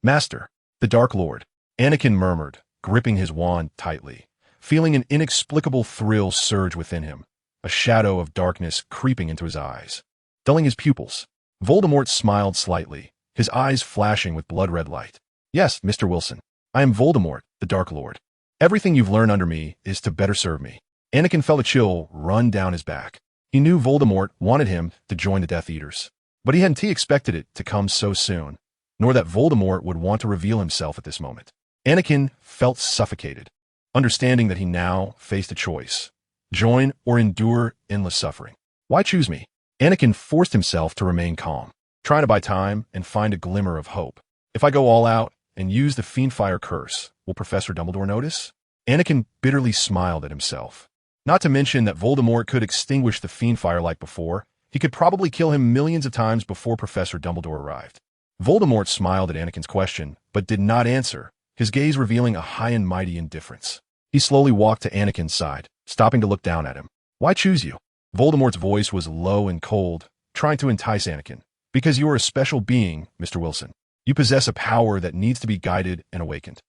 Master, the Dark Lord," Anakin murmured, gripping his wand tightly, feeling an inexplicable thrill surge within him, a shadow of darkness creeping into his eyes, dulling his pupils. Voldemort smiled slightly, his eyes flashing with blood-red light. "Yes, Mr. Wilson, I am Voldemort, the Dark Lord. Everything you've learned under me is to better serve me." Anakin felt a chill run down his back. He knew Voldemort wanted him to join the Death Eaters, but he hadn't expected it to come so soon, nor that Voldemort would want to reveal himself at this moment. Anakin felt suffocated, understanding that he now faced a choice: join or endure endless suffering. Why choose me? Anakin forced himself to remain calm, trying to buy time and find a glimmer of hope. If I go all out and use the Fiendfire curse, will Professor Dumbledore notice? Anakin bitterly smiled at himself. Not to mention that Voldemort could extinguish the Fiendfire like before. He could probably kill him millions of times before Professor Dumbledore arrived. Voldemort smiled at Anakin's question, but did not answer, his gaze revealing a high and mighty indifference. He slowly walked to Anakin's side, stopping to look down at him. "Why choose you?" Voldemort's voice was low and cold, trying to entice Anakin. "Because you are a special being, Mr. Wilson. You possess a power that needs to be guided and awakened.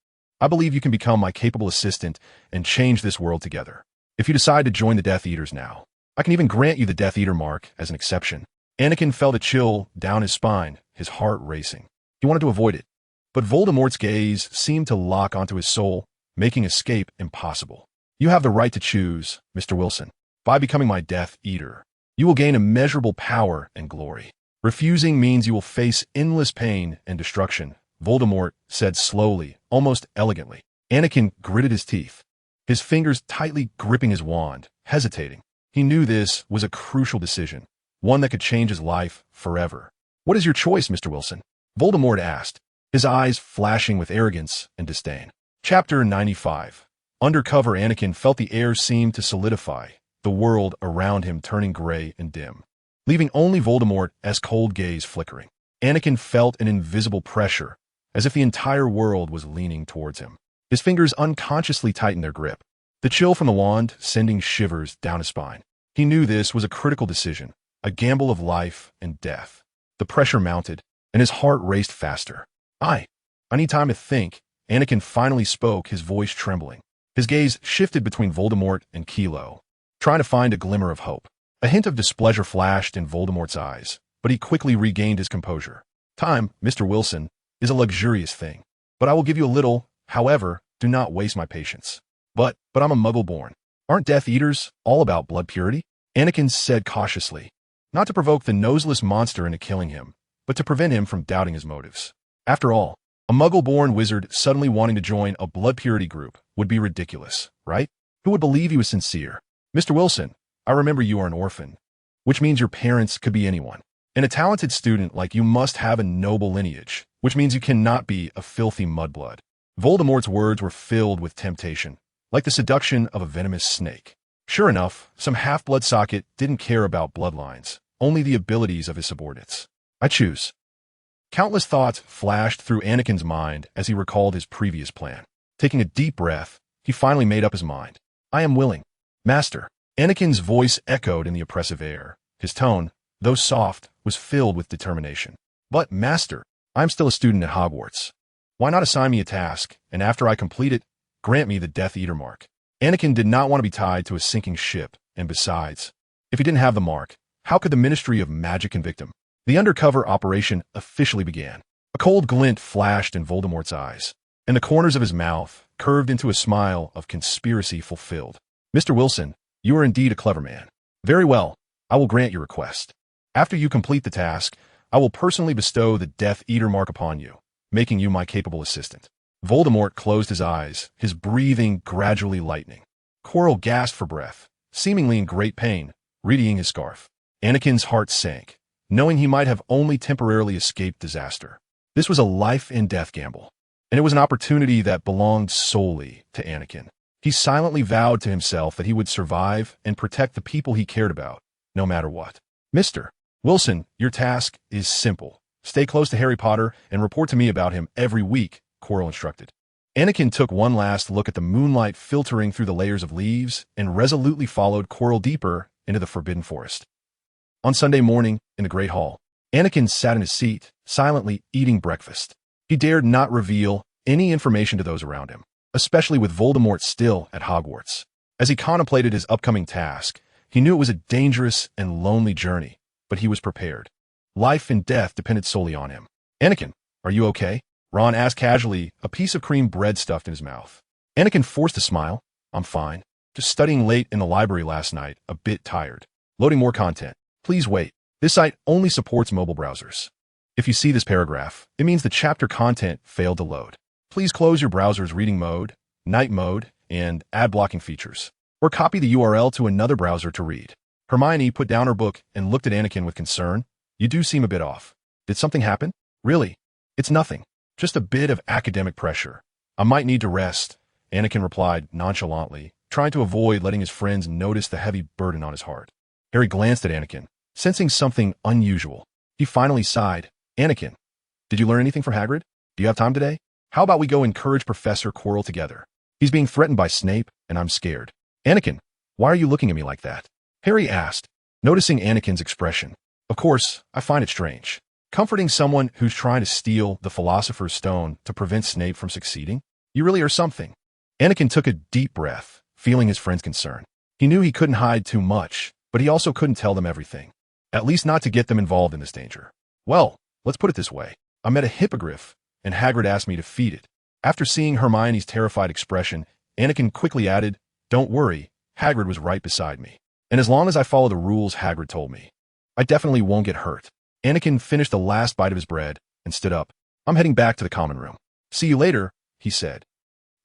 I believe you can become my capable assistant and change this world together. If you decide to join the Death Eaters now, I can even grant you the Death Eater mark as an exception." Anakin felt a chill down his spine, his heart racing. He wanted to avoid it, but Voldemort's gaze seemed to lock onto his soul, making escape impossible. "You have the right to choose, Mr. Wilson. By becoming my Death Eater, you will gain immeasurable power and glory. Refusing means you will face endless pain and destruction," Voldemort said slowly, almost elegantly. Anakin gritted his teeth, his fingers tightly gripping his wand, hesitating. He knew this was a crucial decision, one that could change his life forever. "What is your choice, Mr. Wilson?" Voldemort asked, his eyes flashing with arrogance and disdain. Chapter 95. Undercover Anakin felt the air seem to solidify, the world around him turning gray and dim, leaving only Voldemort's cold gaze flickering. Anakin felt an invisible pressure, as if the entire world was leaning towards him. His fingers unconsciously tightened their grip, the chill from the wand sending shivers down his spine. He knew this was a critical decision, a gamble of life and death. The pressure mounted, and his heart raced faster. I need time to think," Anakin finally spoke, his voice trembling. His gaze shifted between Voldemort and Kilo, trying to find a glimmer of hope. A hint of displeasure flashed in Voldemort's eyes, but he quickly regained his composure. "Time, Mr. Wilson, is a luxurious thing, but I will give you a little. However, do not waste my patience." But I'm a Muggle-born. Aren't Death Eaters all about blood purity?" Anakin said cautiously, not to provoke the noseless monster into killing him, but to prevent him from doubting his motives. After all, a Muggle-born wizard suddenly wanting to join a blood purity group would be ridiculous, right? Who would believe he was sincere? "Mr. Wilson, I remember you are an orphan, which means your parents could be anyone. And a talented student like you must have a noble lineage, which means you cannot be a filthy mudblood." Voldemort's words were filled with temptation, like the seduction of a venomous snake. Sure enough, some half-blood socket didn't care about bloodlines, only the abilities of his subordinates. "I choose." Countless thoughts flashed through Anakin's mind as he recalled his previous plan. Taking a deep breath, he finally made up his mind. "I am willing, Master." Anakin's voice echoed in the oppressive air. His tone, though soft, was filled with determination. "But, Master, I am still a student at Hogwarts. Why not assign me a task, and after I complete it, grant me the Death Eater mark?" Anakin did not want to be tied to a sinking ship, and besides, if he didn't have the mark, How could the Ministry of Magic convict him? The undercover operation officially began. A cold glint flashed in Voldemort's eyes, and the corners of his mouth curved into a smile of conspiracy fulfilled. Mr. Wilson, you are indeed a clever man. Very well, I will grant your request. After you complete the task, I will personally bestow the Death Eater mark upon you, making you my capable assistant. Voldemort closed his eyes, his breathing gradually lightening. Quirrell gasped for breath, seemingly in great pain, readying his scarf. Anakin's heart sank, knowing he might have only temporarily escaped disaster. This was a life-and-death gamble, and it was an opportunity that belonged solely to Anakin. He silently vowed to himself that he would survive and protect the people he cared about, no matter what. Mr. Wilson, your task is simple. Stay close to Harry Potter and report to me about him every week, Quirrell instructed. Anakin took one last look at the moonlight filtering through the layers of leaves and resolutely followed Quirrell deeper into the Forbidden Forest. On Sunday morning, in the Great Hall, Anakin sat in his seat, silently eating breakfast. He dared not reveal any information to those around him, especially with Voldemort still at Hogwarts. As he contemplated his upcoming task, he knew it was a dangerous and lonely journey, but he was prepared. Life and death depended solely on him. Anakin, are you okay? Ron asked casually, a piece of cream bread stuffed in his mouth. Anakin forced a smile. I'm fine. Just studying late in the library last night, a bit tired. Loading more content. Please wait. This site only supports mobile browsers. If you see this paragraph, it means the chapter content failed to load. Please close your browser's reading mode, night mode, and ad blocking features, or copy the URL to another browser to read. Hermione put down her book and looked at Anakin with concern. You do seem a bit off. Did something happen? Really? It's nothing. Just a bit of academic pressure. I might need to rest, Anakin replied nonchalantly, trying to avoid letting his friends notice the heavy burden on his heart. Harry glanced at Anakin, sensing something unusual. He finally sighed. Anakin, did you learn anything from Hagrid? Do you have time today? How about we go encourage Professor Quirrell together? He's being threatened by Snape, and I'm scared. Anakin, why are you looking at me like that? Harry asked, noticing Anakin's expression. Of course, I find it strange. Comforting someone who's trying to steal the Philosopher's Stone to prevent Snape from succeeding? You really are something. Anakin took a deep breath, feeling his friend's concern. He knew he couldn't hide too much, but he also couldn't tell them everything. At least not to get them involved in this danger. Well, let's put it this way. I met a hippogriff, and Hagrid asked me to feed it. After seeing Hermione's terrified expression, Anakin quickly added, Don't worry, Hagrid was right beside me. And as long as I follow the rules Hagrid told me, I definitely won't get hurt. Anakin finished the last bite of his bread and stood up. I'm heading back to the common room. See you later, he said.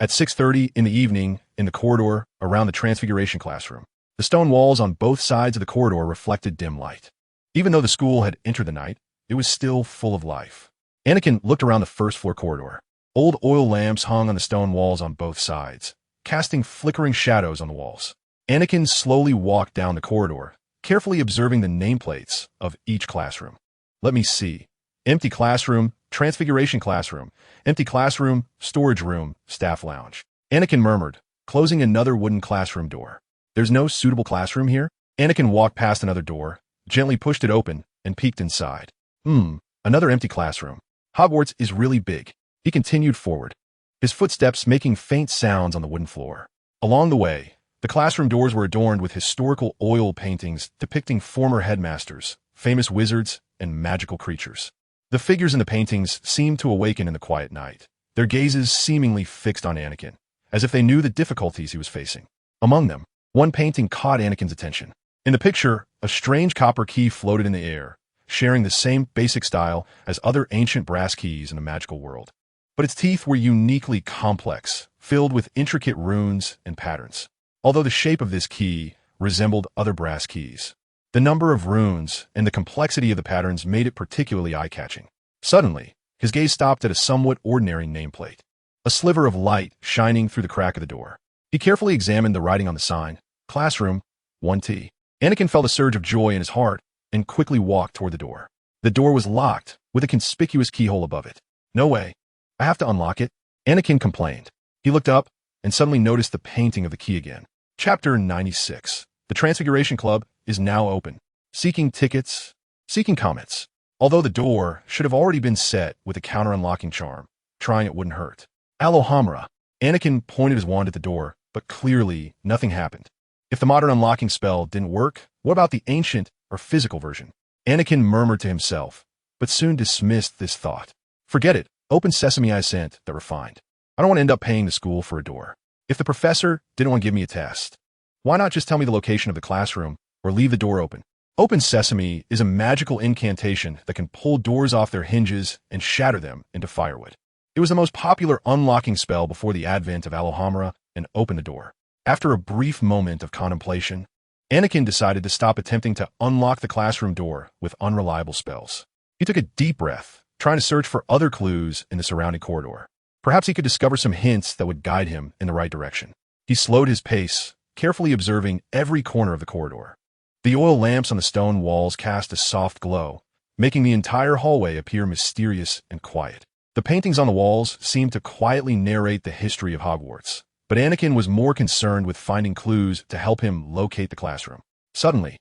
At 6:30 in the evening, in the corridor around the Transfiguration classroom, the stone walls on both sides of the corridor reflected dim light. Even though the school had entered the night, it was still full of life. Anakin looked around the first-floor corridor. Old oil lamps hung on the stone walls on both sides, casting flickering shadows on the walls. Anakin slowly walked down the corridor, carefully observing the nameplates of each classroom. Let me see. Empty classroom, Transfiguration classroom, empty classroom, storage room, staff lounge. Anakin murmured, closing another wooden classroom door. There's no suitable classroom here? Anakin walked past another door, gently pushed it open, and peeked inside. Another empty classroom. Hogwarts is really big. He continued forward, his footsteps making faint sounds on the wooden floor. Along the way, the classroom doors were adorned with historical oil paintings depicting former headmasters, famous wizards, and magical creatures. The figures in the paintings seemed to awaken in the quiet night, their gazes seemingly fixed on Anakin, as if they knew the difficulties he was facing. Among them, one painting caught Anakin's attention. In the picture, a strange copper key floated in the air, sharing the same basic style as other ancient brass keys in the magical world. But its teeth were uniquely complex, filled with intricate runes and patterns. Although the shape of this key resembled other brass keys, the number of runes and the complexity of the patterns made it particularly eye-catching. Suddenly, his gaze stopped at a somewhat ordinary nameplate, a sliver of light shining through the crack of the door. He carefully examined the writing on the sign, Classroom 1T. Anakin felt a surge of joy in his heart and quickly walked toward the door. The door was locked, with a conspicuous keyhole above it. No way. I have to unlock it, Anakin complained. He looked up and suddenly noticed the painting of the key again. Chapter 96. The Transfiguration Club is now open. Seeking tickets, seeking comments. Although the door should have already been set with a counter-unlocking charm, trying it wouldn't hurt. Alohomora. Anakin pointed his wand at the door, but clearly nothing happened. If the modern unlocking spell didn't work, what about the ancient or physical version. Anakin murmured to himself, but soon dismissed this thought. Forget it. Open sesame, I sent, that refined. I don't want to end up paying the school for a door. If the professor didn't want to give me a test, why not just tell me the location of the classroom or leave the door open? Open sesame is a magical incantation that can pull doors off their hinges and shatter them into firewood. It was the most popular unlocking spell before the advent of Alohomora and Open the Door. After a brief moment of contemplation, Anakin decided to stop attempting to unlock the classroom door with unreliable spells. He took a deep breath, trying to search for other clues in the surrounding corridor. Perhaps he could discover some hints that would guide him in the right direction. He slowed his pace, carefully observing every corner of the corridor. The oil lamps on the stone walls cast a soft glow, making the entire hallway appear mysterious and quiet. The paintings on the walls seemed to quietly narrate the history of Hogwarts, but Anakin was more concerned with finding clues to help him locate the classroom. Suddenly,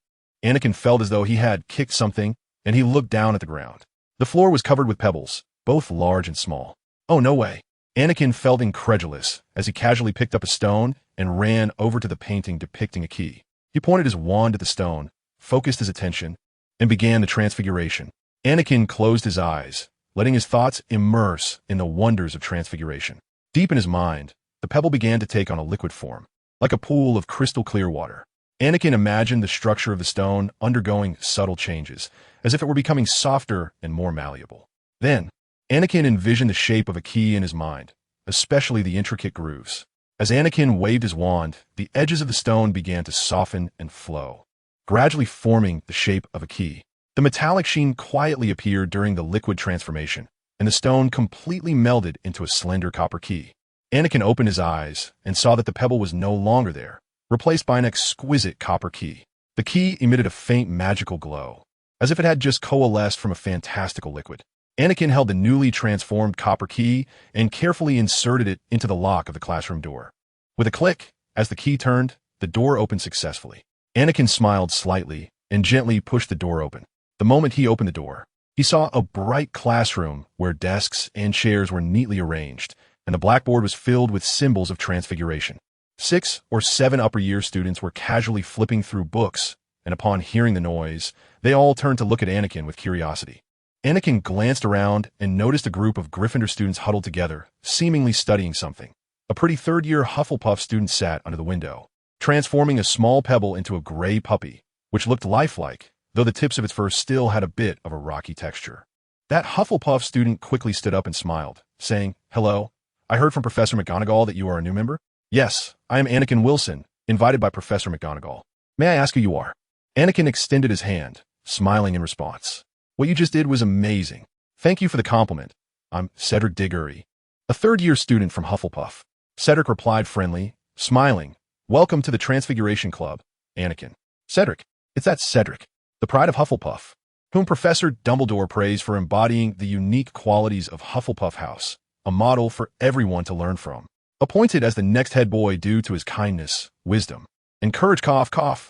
Anakin felt as though he had kicked something, and he looked down at the ground. The floor was covered with pebbles, both large and small. Oh, no way. Anakin felt incredulous as he casually picked up a stone and ran over to the painting depicting a key. He pointed his wand at the stone, focused his attention, and began the transfiguration. Anakin closed his eyes, letting his thoughts immerse in the wonders of transfiguration. Deep in his mind, the pebble began to take on a liquid form, like a pool of crystal clear water. Anakin imagined the structure of the stone undergoing subtle changes, as if it were becoming softer and more malleable. Then, Anakin envisioned the shape of a key in his mind, especially the intricate grooves. As Anakin waved his wand, the edges of the stone began to soften and flow, gradually forming the shape of a key. The metallic sheen quietly appeared during the liquid transformation, and the stone completely melded into a slender copper key. Anakin opened his eyes and saw that the pebble was no longer there, replaced by an exquisite copper key. The key emitted a faint magical glow, as if it had just coalesced from a fantastical liquid. Anakin held the newly transformed copper key and carefully inserted it into the lock of the classroom door. With a click, as the key turned, the door opened successfully. Anakin smiled slightly and gently pushed the door open. The moment he opened the door, he saw a bright classroom where desks and chairs were neatly arranged, and the blackboard was filled with symbols of transfiguration. 6 or 7 upper-year students were casually flipping through books, and upon hearing the noise, they all turned to look at Anakin with curiosity. Anakin glanced around and noticed a group of Gryffindor students huddled together, seemingly studying something. A pretty third-year Hufflepuff student sat under the window, transforming a small pebble into a gray puppy, which looked lifelike, though the tips of its fur still had a bit of a rocky texture. That Hufflepuff student quickly stood up and smiled, saying, "Hello, I heard from Professor McGonagall that you are a new member." "Yes, I am Anakin Wilson, invited by Professor McGonagall. May I ask who you are?" Anakin extended his hand, smiling in response. "What you just did was amazing. Thank you for the compliment. I'm Cedric Diggory, a third-year student from Hufflepuff." Cedric replied friendly, smiling. "Welcome to the Transfiguration Club, Anakin." "Cedric, it's that Cedric, the pride of Hufflepuff, whom Professor Dumbledore praised for embodying the unique qualities of Hufflepuff House, a model for everyone to learn from. Appointed as the next head boy due to his kindness, wisdom, and courage,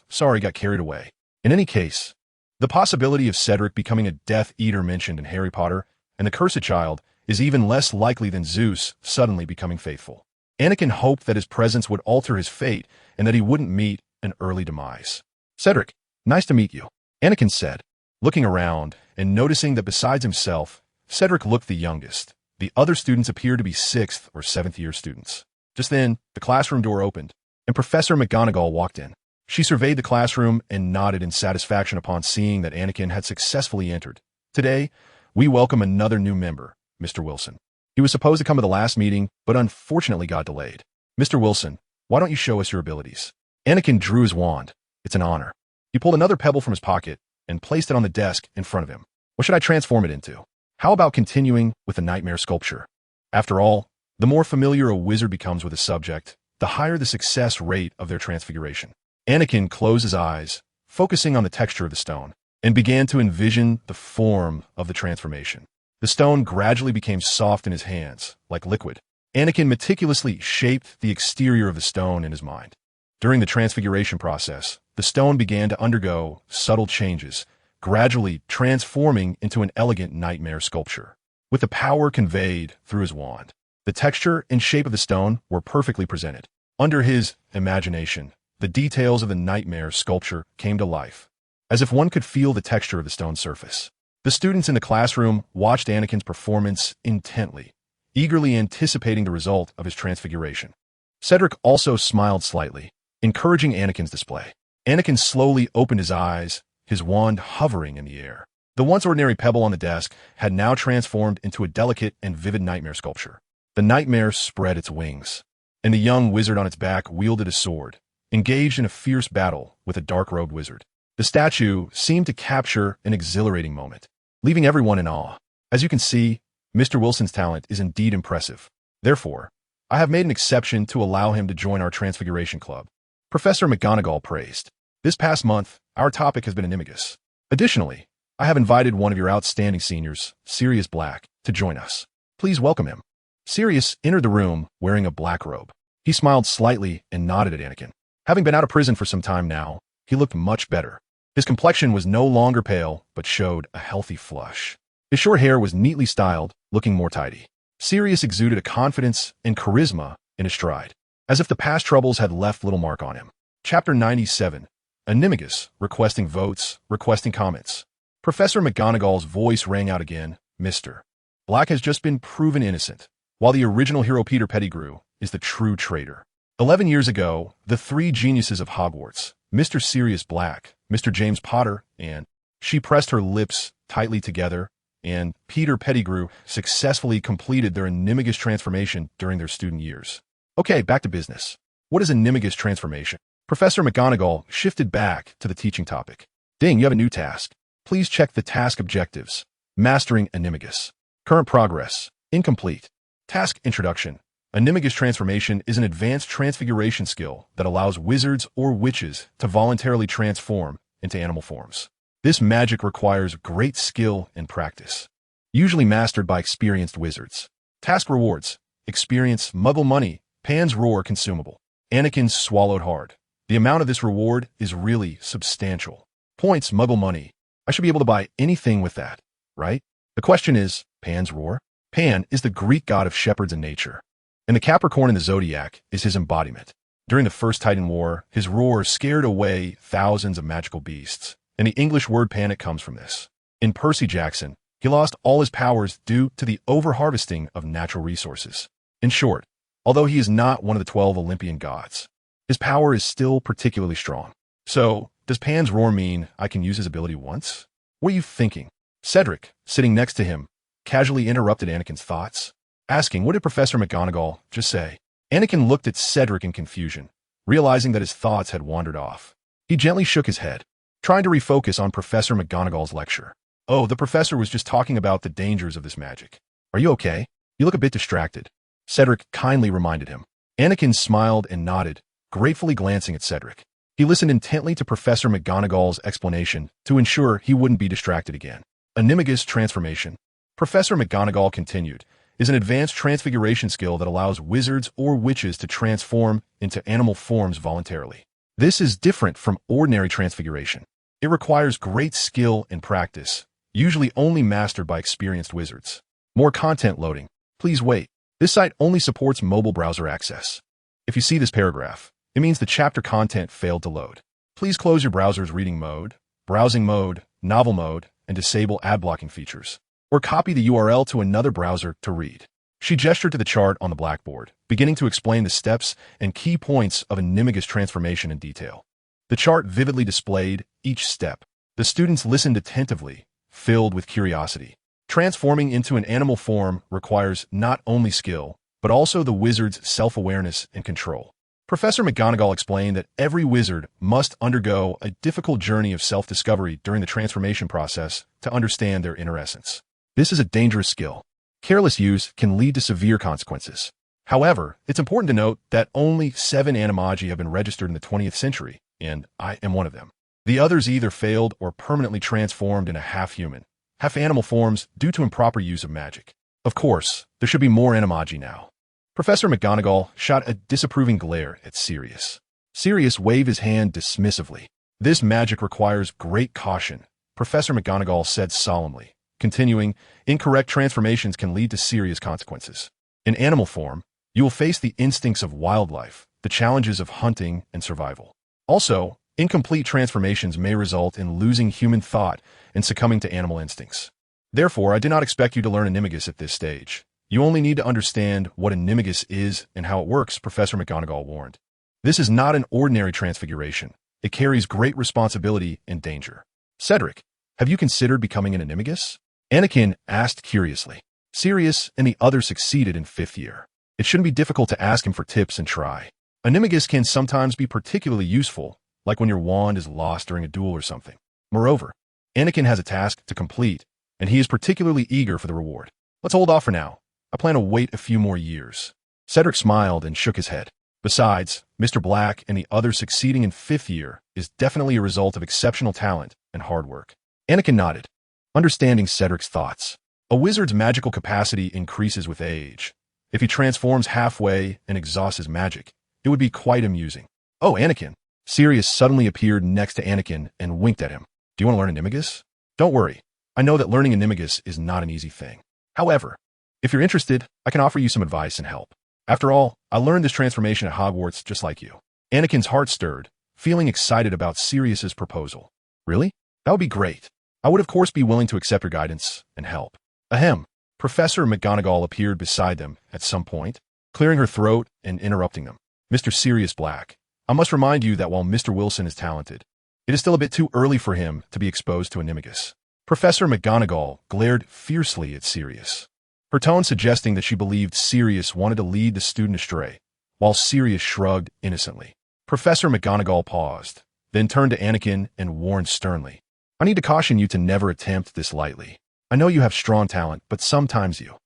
sorry, got carried away. In any case, the possibility of Cedric becoming a Death Eater mentioned in Harry Potter and the Cursed Child is even less likely than Zeus suddenly becoming faithful. Anakin hoped that his presence would alter his fate and that he wouldn't meet an early demise. "Cedric, nice to meet you," Anakin said, looking around and noticing that besides himself, Cedric looked the youngest. The other students appeared to be 6th or 7th year students. Just then, the classroom door opened, and Professor McGonagall walked in. She surveyed the classroom and nodded in satisfaction upon seeing that Anakin had successfully entered. "Today, we welcome another new member, Mr. Wilson. He was supposed to come to the last meeting, but unfortunately got delayed. Mr. Wilson, why don't you show us your abilities?" Anakin drew his wand. "It's an honor." He pulled another pebble from his pocket and placed it on the desk in front of him. "What should I transform it into? How about continuing with the nightmare sculpture? After all, the more familiar a wizard becomes with a subject, the higher the success rate of their transfiguration." Anakin closed his eyes, focusing on the texture of the stone, and began to envision the form of the transformation. The stone gradually became soft in his hands, like liquid. Anakin meticulously shaped the exterior of the stone in his mind. During the transfiguration process, the stone began to undergo subtle changes, gradually transforming into an elegant nightmare sculpture. With the power conveyed through his wand, the texture and shape of the stone were perfectly presented. Under his imagination, the details of the nightmare sculpture came to life. as if one could feel the texture of the stone surface. The students in the classroom watched Anakin's performance intently, eagerly anticipating the result of his transfiguration. Cedric also smiled slightly, encouraging Anakin's display. Anakin slowly opened his eyes, his wand hovering in the air. The once ordinary pebble on the desk had now transformed into a delicate and vivid nightmare sculpture. The nightmare spread its wings, and the young wizard on its back wielded a sword, engaged in a fierce battle with a dark-robed wizard. The statue seemed to capture an exhilarating moment, leaving everyone in awe. As you can see, Mr. Wilson's talent is indeed impressive. Therefore, I have made an exception to allow him to join our Transfiguration Club. Professor McGonagall praised. This past month, our topic has been Animagus. Additionally, I have invited one of your outstanding seniors, Sirius Black, to join us. Please welcome him. Sirius entered the room wearing a black robe. He smiled slightly and nodded at Anakin. Having been out of prison for some time now, he looked much better. His complexion was no longer pale, but showed a healthy flush. His short hair was neatly styled, looking more tidy. Sirius exuded a confidence and charisma in his stride, as if the past troubles had left little mark on him. Chapter 97. Animagus, requesting votes, requesting comments. Professor McGonagall's voice rang out again. Mr. Black has just been proven innocent, while the original hero Peter Pettigrew is the true traitor. 11 years ago, the three geniuses of Hogwarts, Mr. Sirius Black, Mr. James Potter, and she pressed her lips tightly together, and Peter Pettigrew successfully completed their Animagus transformation during their student years. Okay, back to business. What is Animagus transformation? Professor McGonagall shifted back to the teaching topic. Ding, you have a new task. Please check the task objectives. Mastering Animagus. Current progress. Incomplete. Task introduction. Animagus transformation is an advanced transfiguration skill that allows wizards or witches to voluntarily transform into animal forms. This magic requires great skill and practice, usually mastered by experienced wizards. Task rewards. Experience Muggle money. Pan's roar consumable. Anakin swallowed hard. The amount of this reward is really substantial. Points Muggle money. I should be able to buy anything with that, right? The question is, Pan's roar? Pan is the Greek god of shepherds and nature, and the Capricorn in the zodiac is his embodiment. During the First Titan War, his roar scared away thousands of magical beasts, and the English word panic comes from this. In Percy Jackson, he lost all his powers due to the overharvesting of natural resources. In short, although he is not one of the 12 Olympian gods, his power is still particularly strong. So, does Pan's roar mean I can use his ability once? What are you thinking? Cedric, sitting next to him, casually interrupted Anakin's thoughts, asking what did Professor McGonagall just say? Anakin looked at Cedric in confusion, realizing that his thoughts had wandered off. He gently shook his head, trying to refocus on Professor McGonagall's lecture. Oh, the professor was just talking about the dangers of this magic. Are you okay? You look a bit distracted. Cedric kindly reminded him. Anakin smiled and nodded, gratefully glancing at Cedric. He listened intently to Professor McGonagall's explanation to ensure he wouldn't be distracted again. Animagus transformation. Professor McGonagall continued, is an advanced transfiguration skill that allows wizards or witches to transform into animal forms voluntarily. This is different from ordinary transfiguration. It requires great skill and practice, usually only mastered by experienced wizards. More content loading. Please wait. This site only supports mobile browser access. If you see this paragraph, it means the chapter content failed to load. Please close your browser's reading mode, browsing mode, novel mode, and disable ad blocking features, or copy the URL to another browser to read. She gestured to the chart on the blackboard, beginning to explain the steps and key points of Animagus transformation in detail. The chart vividly displayed each step. The students listened attentively, filled with curiosity. Transforming into an animal form requires not only skill, but also the wizard's self-awareness and control. Professor McGonagall explained that every wizard must undergo a difficult journey of self-discovery during the transformation process to understand their inner essence. This is a dangerous skill. Careless use can lead to severe consequences. However, it's important to note that only 7 animagi have been registered in the 20th century, and I am one of them. The others either failed or permanently transformed into half-human, half-animal forms due to improper use of magic. Of course, there should be more animagi now. Professor McGonagall shot a disapproving glare at Sirius. Sirius waved his hand dismissively. This magic requires great caution, Professor McGonagall said solemnly. Continuing, incorrect transformations can lead to serious consequences. In animal form, you will face the instincts of wildlife, the challenges of hunting and survival. Also, Incomplete transformations may result in losing human thought and succumbing to animal instincts. Therefore, I do not expect you to learn Animagus at this stage. You only need to understand what Animagus is and how it works, Professor McGonagall warned. This is not an ordinary transfiguration. It carries great responsibility and danger. Cedric, have you considered becoming an Animagus? Anakin asked curiously. Sirius and the others succeeded in 5th year. It shouldn't be difficult to ask him for tips and try. Animagus can sometimes be particularly useful, like when your wand is lost during a duel or something. Moreover, Anakin has a task to complete, and he is particularly eager for the reward. Let's hold off for now. I plan to wait a few more years. Cedric smiled and shook his head. Besides, Mr. Black and the others succeeding in 5th year is definitely a result of exceptional talent and hard work. Anakin nodded, understanding Cedric's thoughts. A wizard's magical capacity increases with age. If he transforms halfway and exhausts his magic, it would be quite amusing. Oh, Anakin. Sirius suddenly appeared next to Anakin and winked at him. Do you want to learn Animagus? Don't worry. I know that learning Animagus is not an easy thing. However, if you're interested, I can offer you some advice and help. After all, I learned this transformation at Hogwarts just like you. Anakin's heart stirred, feeling excited about Sirius's proposal. Really? That would be great. I would of course be willing to accept your guidance and help. Ahem. Professor McGonagall appeared beside them at some point, clearing her throat and interrupting them. Mr. Sirius Black, I must remind you that while Mr. Wilson is talented, it is still a bit too early for him to be exposed to Animagus. Professor McGonagall glared fiercely at Sirius, her tone suggesting that she believed Sirius wanted to lead the student astray, while Sirius shrugged innocently. Professor McGonagall paused, then turned to Anakin and warned sternly, I need to caution you to never attempt this lightly. I know you have strong talent, but sometimes you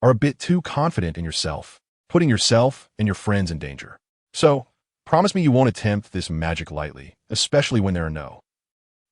are a bit too confident in yourself, putting yourself and your friends in danger. So, promise me you won't attempt this magic lightly, especially when there are no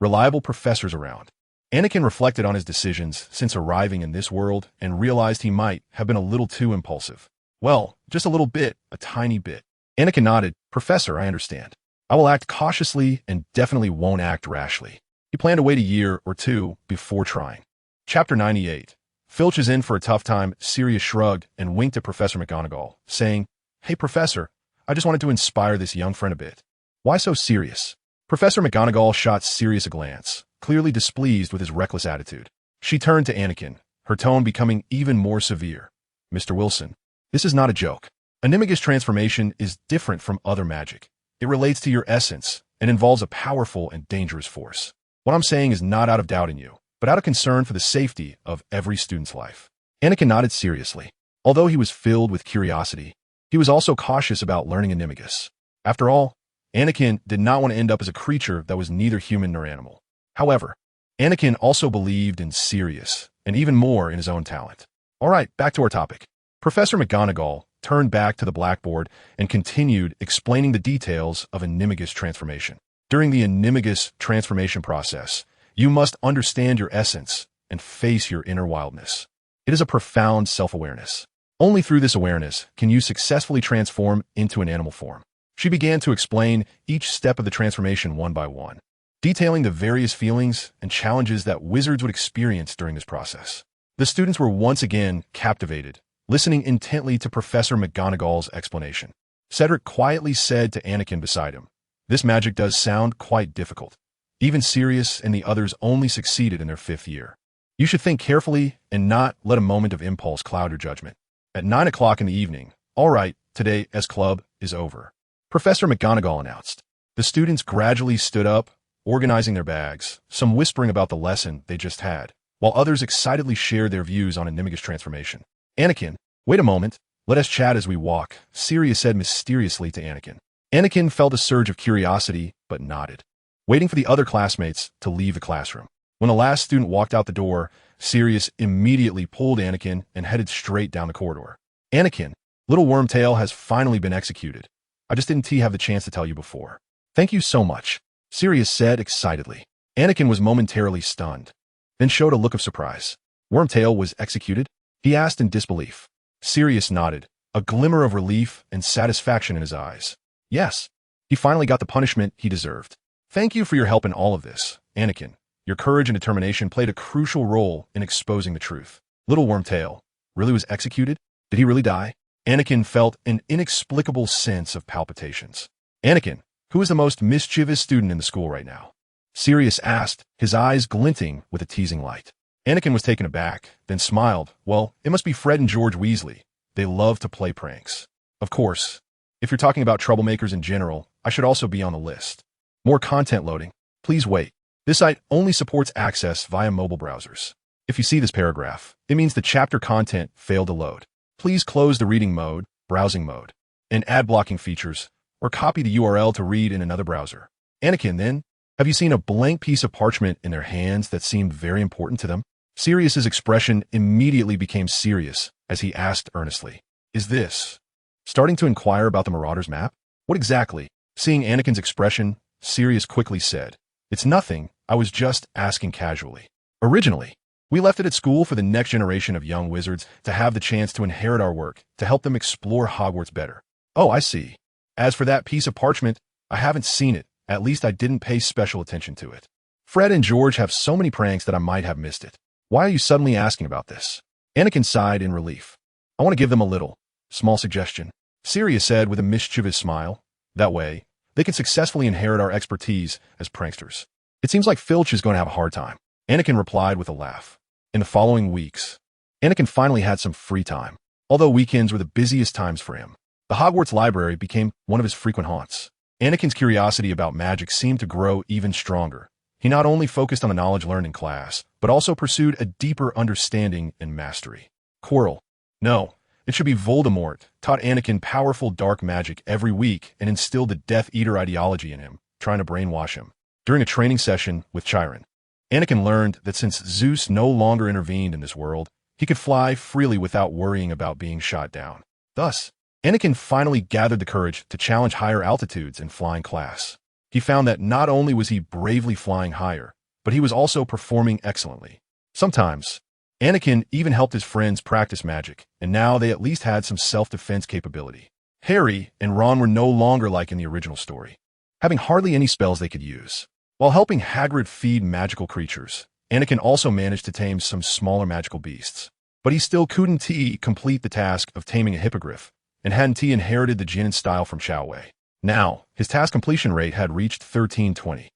reliable professors around. Anakin reflected on his decisions since arriving in this world and realized he might have been a little too impulsive. Well, just a little bit, a tiny bit. Anakin nodded. Professor, I understand. I will act cautiously and definitely won't act rashly. He planned to wait a year or two before trying. Chapter 98. Filch is in for a tough time. Sirius shrugged and winked at Professor McGonagall, saying, Hey, Professor, I just wanted to inspire this young friend a bit. Why so serious? Professor McGonagall shot Sirius a glance, clearly displeased with his reckless attitude. She turned to Anakin, her tone becoming even more severe. Mr. Wilson, this is not a joke. Animagus transformation is different from other magic. It relates to your essence and involves a powerful and dangerous force. What I'm saying is not out of doubt in you, but out of concern for the safety of every student's life. Anakin nodded seriously. Although he was filled with curiosity, he was also cautious about learning Animagus. After all, Anakin did not want to end up as a creature that was neither human nor animal. However, Anakin also believed in Sirius, and even more in his own talent. All right, back to our topic. Professor McGonagall turned back to the blackboard and continued explaining the details of Animagus transformation. During the Animagus transformation process, you must understand your essence and face your inner wildness. It is a profound self-awareness. Only through this awareness can you successfully transform into an animal form. She began to explain each step of the transformation one by one, detailing the various feelings and challenges that wizards would experience during this process. The students were once again captivated, listening intently to Professor McGonagall's explanation. Cedric quietly said to Anakin beside him, This magic does sound quite difficult. Even Sirius and the others only succeeded in their 5th year. You should think carefully and not let a moment of impulse cloud your judgment. At 9 o'clock in the evening, all right, today's club is over, Professor McGonagall announced. The students gradually stood up, organizing their bags, some whispering about the lesson they just had, while others excitedly shared their views on Animagus transformation. Anakin, wait a moment, let us chat as we walk, Sirius said mysteriously to Anakin. Anakin felt a surge of curiosity, but nodded, waiting for the other classmates to leave the classroom. When the last student walked out the door, Sirius immediately pulled Anakin and headed straight down the corridor. Anakin, little Wormtail has finally been executed. I just didn't have the chance to tell you before. Thank you so much, Sirius said excitedly. Anakin was momentarily stunned, then showed a look of surprise. Wormtail was executed? He asked in disbelief. Sirius nodded, a glimmer of relief and satisfaction in his eyes. Yes, he finally got the punishment he deserved. Thank you for your help in all of this, Anakin. Your courage and determination played a crucial role in exposing the truth. Little Wormtail really was executed? Did he really die? Anakin felt an inexplicable sense of palpitations. Anakin, Who is the most mischievous student in the school right now? Sirius asked, his eyes glinting with a teasing light. Anakin was taken aback, then smiled. Well, it must be Fred and George Weasley. They love to play pranks. Of course. If you're talking about troublemakers in general, I should also be on the list. More content loading. Please wait. This site only supports access via mobile browsers. If you see this paragraph, it means the chapter content failed to load. Please close the reading mode, browsing mode, and ad blocking features, or copy the URL to read in another browser. Anakin, then, have you seen a blank piece of parchment in their hands that seemed very important to them? Sirius's expression immediately became serious as he asked earnestly, "Is this?" Starting to inquire about the Marauder's map? What exactly? Seeing Anakin's expression, Sirius quickly said, "It's nothing, I was just asking casually. Originally, we left it at school for the next generation of young wizards to have the chance to inherit our work, to help them explore Hogwarts better." Oh, I see. As for that piece of parchment, I haven't seen it. At least I didn't pay special attention to it. Fred and George have so many pranks that I might have missed it. Why are you suddenly asking about this? Anakin sighed in relief. I want to give them a little small suggestion, Sirius said with a mischievous smile. That way, they can successfully inherit our expertise as pranksters. It seems like Filch is going to have a hard time. Anakin replied with a laugh. In the following weeks, Anakin finally had some free time. Although weekends were the busiest times for him, the Hogwarts library became one of his frequent haunts. Anakin's curiosity about magic seemed to grow even stronger. He not only focused on the knowledge learned in class, but also pursued a deeper understanding and mastery. Quirrell. No, it should be Voldemort, taught Anakin powerful dark magic every week and instilled the Death Eater ideology in him, trying to brainwash him. During a training session with Chiron, Anakin learned that since Zeus no longer intervened in this world, he could fly freely without worrying about being shot down. Thus, Anakin finally gathered the courage to challenge higher altitudes in flying class. He found that not only was he bravely flying higher, but he was also performing excellently. Sometimes, Anakin even helped his friends practice magic, and now they at least had some self-defense capability. Harry and Ron were no longer like in the original story, having hardly any spells they could use. While helping Hagrid feed magical creatures, Anakin also managed to tame some smaller magical beasts. But he still couldn't complete the task of taming a hippogriff, and hadn't he inherited the gin and style from Chow Wei. Now, his task completion rate had reached 1320.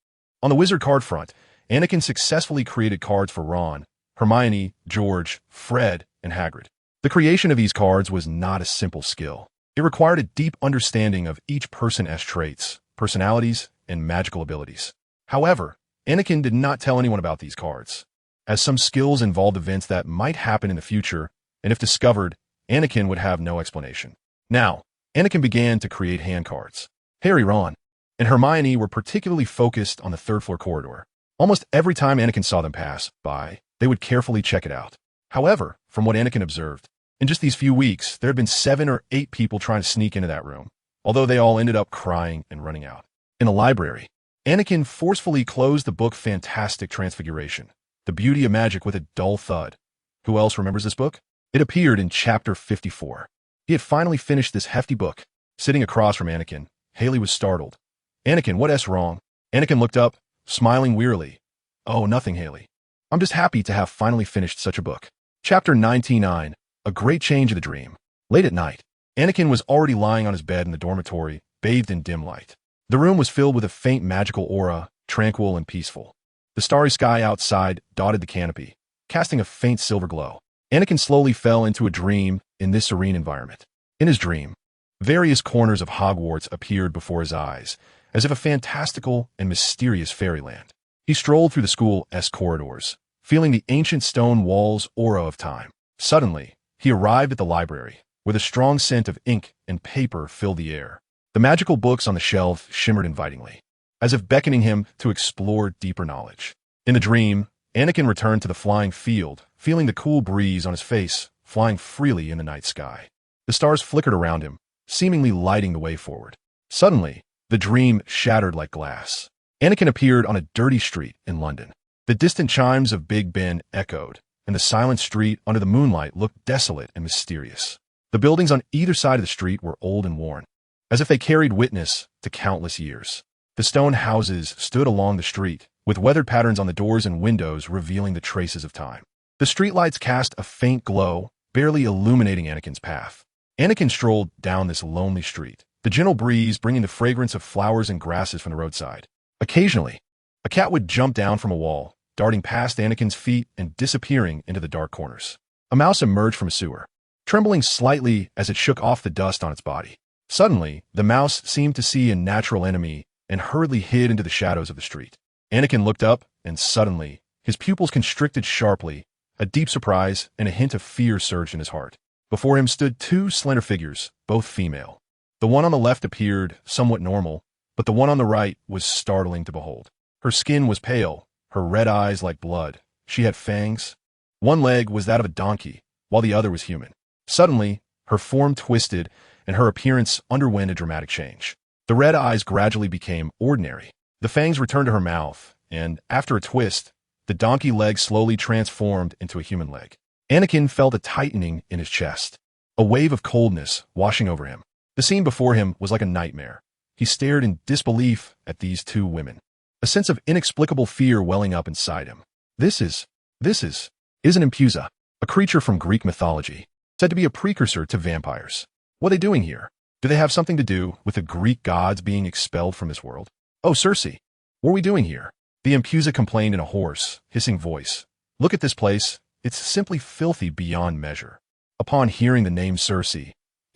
On the wizard card front, Anakin successfully created cards for Ron, Hermione, George, Fred, and Hagrid. The creation of these cards was not a simple skill. It required a deep understanding of each person's traits, personalities, and magical abilities. However, Anakin did not tell anyone about these cards, as some skills involved events that might happen in the future, and if discovered, Anakin would have no explanation. Now, Anakin began to create hand cards. Harry, Ron, and Hermione were particularly focused on the third-floor corridor. Almost every time Anakin saw them pass by, they would carefully check it out. However, from what Anakin observed, in just these few weeks, there had been 7 or 8 people trying to sneak into that room, although they all ended up crying and running out. In the library, Anakin forcefully closed the book Fantastic Transfiguration, The Beauty of Magic with a dull thud. Who else remembers this book? It appeared in chapter 54. He had finally finished this hefty book. Sitting across from Anakin, Haley was startled. "Anakin, what's wrong?" Anakin looked up, smiling wearily. "Oh, nothing, Haley. I'm just happy to have finally finished such a book." Chapter 99, A Great Change of the Dream. Late at night, Anakin was already lying on his bed in the dormitory, bathed in dim light. The room was filled with a faint magical aura, tranquil and peaceful. The starry sky outside dotted the canopy, casting a faint silver glow. Anakin slowly fell into a dream in this serene environment. In his dream, various corners of Hogwarts appeared before his eyes, as if a fantastical and mysterious fairyland. He strolled through the school's corridors, feeling the ancient stone walls' aura of time. Suddenly, he arrived at the library, where the strong scent of ink and paper filled the air. The magical books on the shelf shimmered invitingly, as if beckoning him to explore deeper knowledge. In the dream, Anakin returned to the flying field, feeling the cool breeze on his face, flying freely in the night sky. The stars flickered around him, seemingly lighting the way forward. Suddenly, the dream shattered like glass. Anakin appeared on a dirty street in London. The distant chimes of Big Ben echoed, and the silent street under the moonlight looked desolate and mysterious. The buildings on either side of the street were old and worn, as if they carried witness to countless years. The stone houses stood along the street, with weathered patterns on the doors and windows revealing the traces of time. The streetlights cast a faint glow, barely illuminating Anakin's path. Anakin strolled down this lonely street, the gentle breeze bringing the fragrance of flowers and grasses from the roadside. Occasionally, a cat would jump down from a wall, darting past Anakin's feet and disappearing into the dark corners. A mouse emerged from a sewer, trembling slightly as it shook off the dust on its body. Suddenly, the mouse seemed to see a natural enemy and hurriedly hid into the shadows of the street. Anakin looked up, and suddenly, his pupils constricted sharply. A deep surprise and a hint of fear surged in his heart. Before him stood two slender figures, both female. The one on the left appeared somewhat normal, but the one on the right was startling to behold. Her skin was pale, her red eyes like blood. She had fangs. One leg was that of a donkey, while the other was human. Suddenly, her form twisted, and her appearance underwent a dramatic change. The red eyes gradually became ordinary. The fangs returned to her mouth, and, after a twist, the donkey leg slowly transformed into a human leg. Anakin felt a tightening in his chest, a wave of coldness washing over him. The scene before him was like a nightmare. He stared in disbelief at these two women, a sense of inexplicable fear welling up inside him. This is an Impusa, a creature from Greek mythology, said to be a precursor to vampires. What are they doing here? Do they have something to do with the Greek gods being expelled from this world? Oh, Circe, what are we doing here? The Impusa complained in a hoarse, hissing voice. Look at this place. It's simply filthy beyond measure. Upon hearing the name Circe,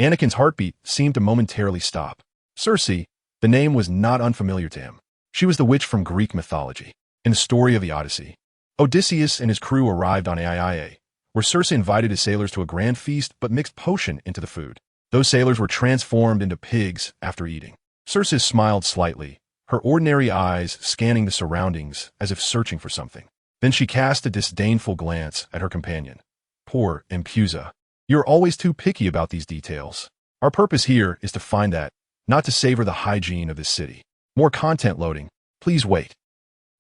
Anakin's heartbeat seemed to momentarily stop. Circe, the name was not unfamiliar to him. She was the witch from Greek mythology. In the story of the Odyssey, Odysseus and his crew arrived on Aiaia, where Circe invited his sailors to a grand feast but mixed potion into the food. Those sailors were transformed into pigs after eating. Circe smiled slightly, her ordinary eyes scanning the surroundings as if searching for something. Then she cast a disdainful glance at her companion. Poor Impusa. You're always too picky about these details. Our purpose here is to find that, not to savor the hygiene of this city. More content loading. Please wait.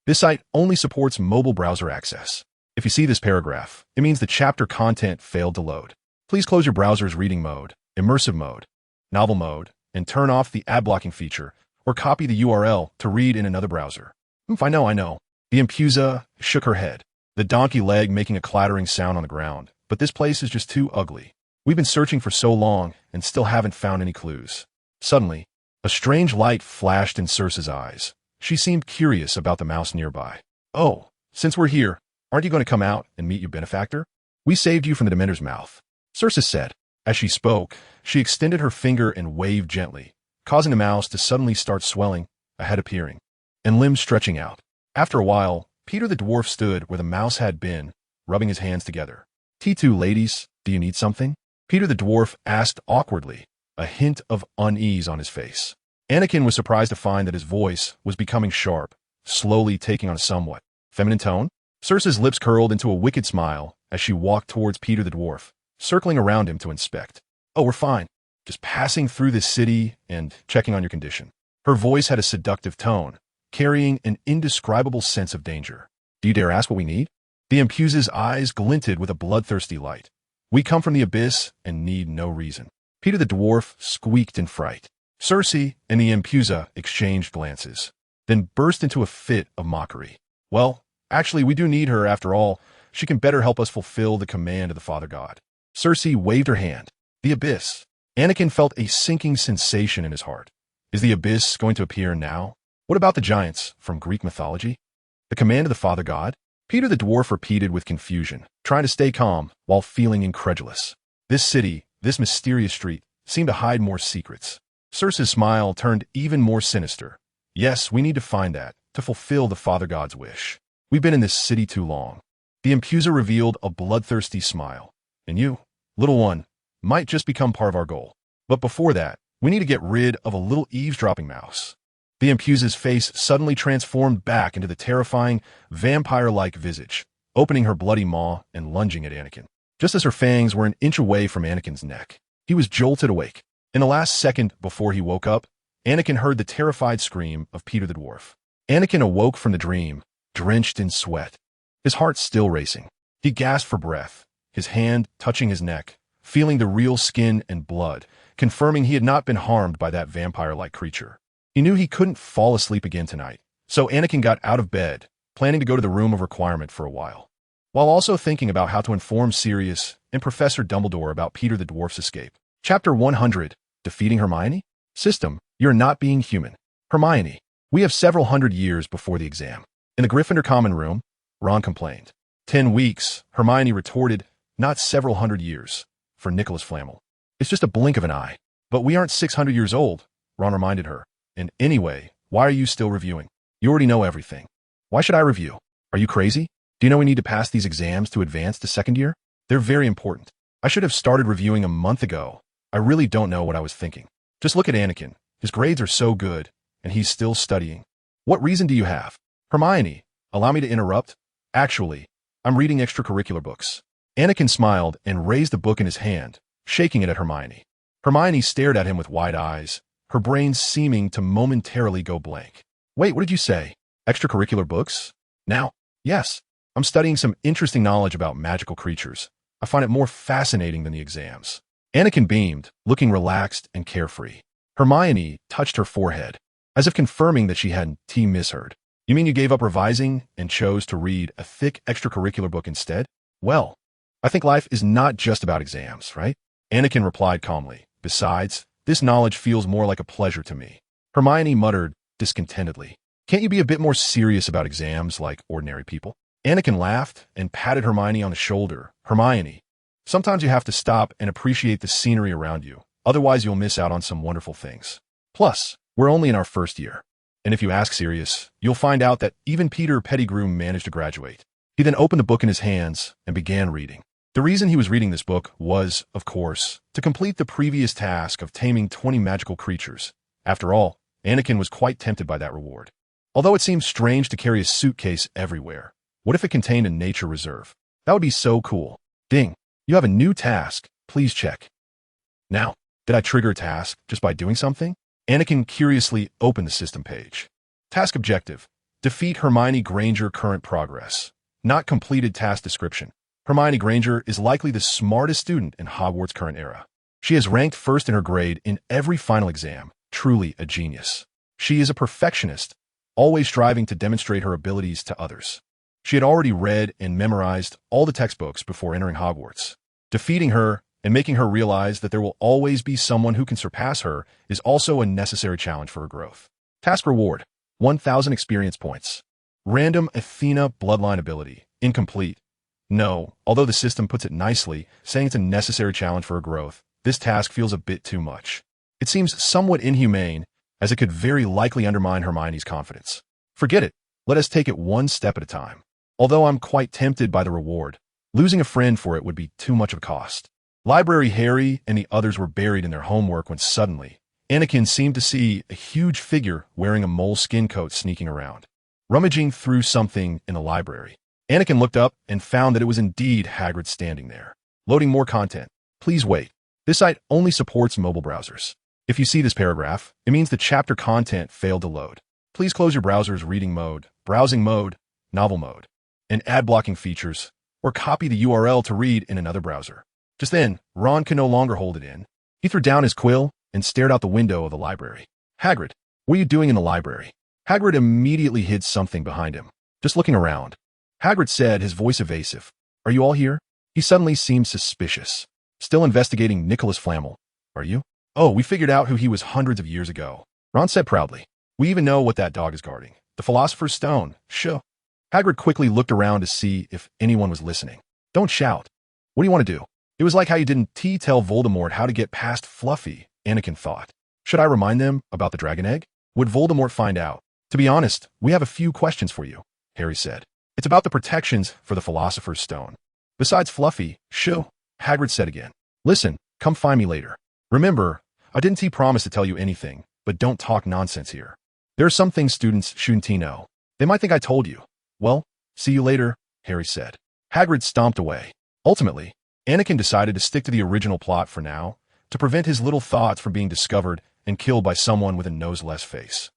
This site only supports mobile browser access. If you see this paragraph, it means the chapter content failed to load. Please close your browser's reading mode, immersive mode, novel mode, and turn off the ad blocking feature, or copy the URL to read in another browser. I know. The Impusa shook her head, the donkey leg making a clattering sound on the ground. But this place is just too ugly. We've been searching for so long and still haven't found any clues. Suddenly, a strange light flashed in Circe's eyes. She seemed curious about the mouse nearby. Oh, since we're here, aren't you going to come out and meet your benefactor? We saved you from the Dementor's mouth, Circe said. As she spoke, she extended her finger and waved gently, causing the mouse to suddenly start swelling, a head appearing, and limbs stretching out. After a while, Peter the dwarf stood where the mouse had been, rubbing his hands together. T2 ladies, do you need something? Peter the dwarf asked awkwardly, a hint of unease on his face. Anakin was surprised to find that his voice was becoming sharp, slowly taking on a somewhat feminine tone. Circe's lips curled into a wicked smile as she walked towards Peter the dwarf, circling around him to inspect. Oh, we're fine. Just passing through this city and checking on your condition. Her voice had a seductive tone, carrying an indescribable sense of danger. Do you dare ask what we need? The Impusa's eyes glinted with a bloodthirsty light. We come from the abyss and need no reason. Peter the dwarf squeaked in fright. Circe and the Impusa exchanged glances, then burst into a fit of mockery. Well, actually, we do need her after all. She can better help us fulfill the command of the Father God. Circe waved her hand. The abyss. Anakin felt a sinking sensation in his heart. Is the abyss going to appear now? What about the giants from Greek mythology? The command of the Father God? Peter the dwarf repeated with confusion, trying to stay calm while feeling incredulous. This city, this mysterious street, seemed to hide more secrets. Circe's smile turned even more sinister. Yes, we need to find that, to fulfill the Father God's wish. We've been in this city too long. The Impusa revealed a bloodthirsty smile. And you, little one, might just become part of our goal. But before that, we need to get rid of a little eavesdropping mouse. The Impusa's face suddenly transformed back into the terrifying, vampire-like visage, opening her bloody maw and lunging at Anakin. Just as her fangs were an inch away from Anakin's neck, he was jolted awake. In the last second before he woke up, Anakin heard the terrified scream of Peter the dwarf. Anakin awoke from the dream, drenched in sweat, his heart still racing. He gasped for breath, his hand touching his neck, feeling the real skin and blood, confirming he had not been harmed by that vampire-like creature. He knew he couldn't fall asleep again tonight, so Anakin got out of bed, planning to go to the room of requirement for a while, while also thinking about how to inform Sirius and Professor Dumbledore about Peter the dwarf's escape. Chapter 100, Defeating Hermione? System, you're not being human. Hermione, we have several hundred years before the exam. In the Gryffindor common room, Ron complained. 10 weeks, Hermione retorted, not several hundred years, for Nicholas Flamel. It's just a blink of an eye. But we aren't 600 years old, Ron reminded her. And anyway, why are you still reviewing? You already know everything. Why should I review? Are you crazy? Do you know we need to pass these exams to advance to second year? They're very important. I should have started reviewing a month ago. I really don't know what I was thinking. Just look at Anakin. His grades are so good, and he's still studying. What reason do you have? Hermione, allow me to interrupt. Actually, I'm reading extracurricular books. Anakin smiled and raised the book in his hand, shaking it at Hermione. Hermione stared at him with wide eyes, her brain seeming to momentarily go blank. Wait, what did you say? Extracurricular books? Now, yes, I'm studying some interesting knowledge about magical creatures. I find it more fascinating than the exams. Anakin beamed, looking relaxed and carefree. Hermione touched her forehead, as if confirming that she hadn't misheard. You mean you gave up revising and chose to read a thick extracurricular book instead? Well, I think life is not just about exams, right? Anakin replied calmly. Besides, this knowledge feels more like a pleasure to me. Hermione muttered discontentedly. Can't you be a bit more serious about exams like ordinary people? Anakin laughed and patted Hermione on the shoulder. Hermione, sometimes you have to stop and appreciate the scenery around you. Otherwise, you'll miss out on some wonderful things. Plus, we're only in our first year. And if you ask Sirius, you'll find out that even Peter Pettigrew managed to graduate. He then opened the book in his hands and began reading. The reason he was reading this book was, of course, to complete the previous task of taming 20 magical creatures. After all, Anakin was quite tempted by that reward. Although it seemed strange to carry a suitcase everywhere, what if it contained a nature reserve? That would be so cool. Ding, you have a new task. Please check. Now, did I trigger a task just by doing something? Anakin curiously opened the system page. Task objective. Defeat Hermione Granger current progress. Not completed task description. Hermione Granger is likely the smartest student in Hogwarts' current era. She has ranked first in her grade in every final exam, truly a genius. She is a perfectionist, always striving to demonstrate her abilities to others. She had already read and memorized all the textbooks before entering Hogwarts. Defeating her and making her realize that there will always be someone who can surpass her is also a necessary challenge for her growth. Task reward, 1,000 experience points. Random Athena bloodline ability, incomplete. No, although the system puts it nicely, saying it's a necessary challenge for her growth, this task feels a bit too much. It seems somewhat inhumane, as it could very likely undermine Hermione's confidence. Forget it. Let us take it one step at a time. Although I'm quite tempted by the reward, losing a friend for it would be too much of a cost. Library Harry and the others were buried in their homework when suddenly, Anakin seemed to see a huge figure wearing a moleskin coat sneaking around. Rummaging through something in the library, Anakin looked up and found that it was indeed Hagrid standing there. Loading more content. Please wait. This site only supports mobile browsers. If you see this paragraph, it means the chapter content failed to load. Please close your browser's reading mode, browsing mode, novel mode, and ad blocking features, or copy the URL to read in another browser. Just then, Ron could no longer hold it in. He threw down his quill and stared out the window of the library. Hagrid, what are you doing in the library? Hagrid immediately hid something behind him. Just looking around. Hagrid said, his voice evasive. Are you all here? He suddenly seemed suspicious. Still investigating Nicholas Flamel. Are you? Oh, we figured out who he was hundreds of years ago. Ron said proudly. We even know what that dog is guarding. The Philosopher's Stone. Shoo. Hagrid quickly looked around to see if anyone was listening. Don't shout. What do you want to do? It was like how you didn't tell Voldemort how to get past Fluffy, Anakin thought. Should I remind them about the dragon egg? Would Voldemort find out? To be honest, we have a few questions for you, Harry said. It's about the protections for the Philosopher's Stone. Besides Fluffy, shoo, Hagrid said again. Listen, come find me later. Remember, I didn't promise to tell you anything, but don't talk nonsense here. There are some things students shouldn't know. They might think I told you. Well, see you later, Harry said. Hagrid stomped away. Ultimately, Anakin decided to stick to the original plot for now, to prevent his little thoughts from being discovered and killed by someone with a nose-less face.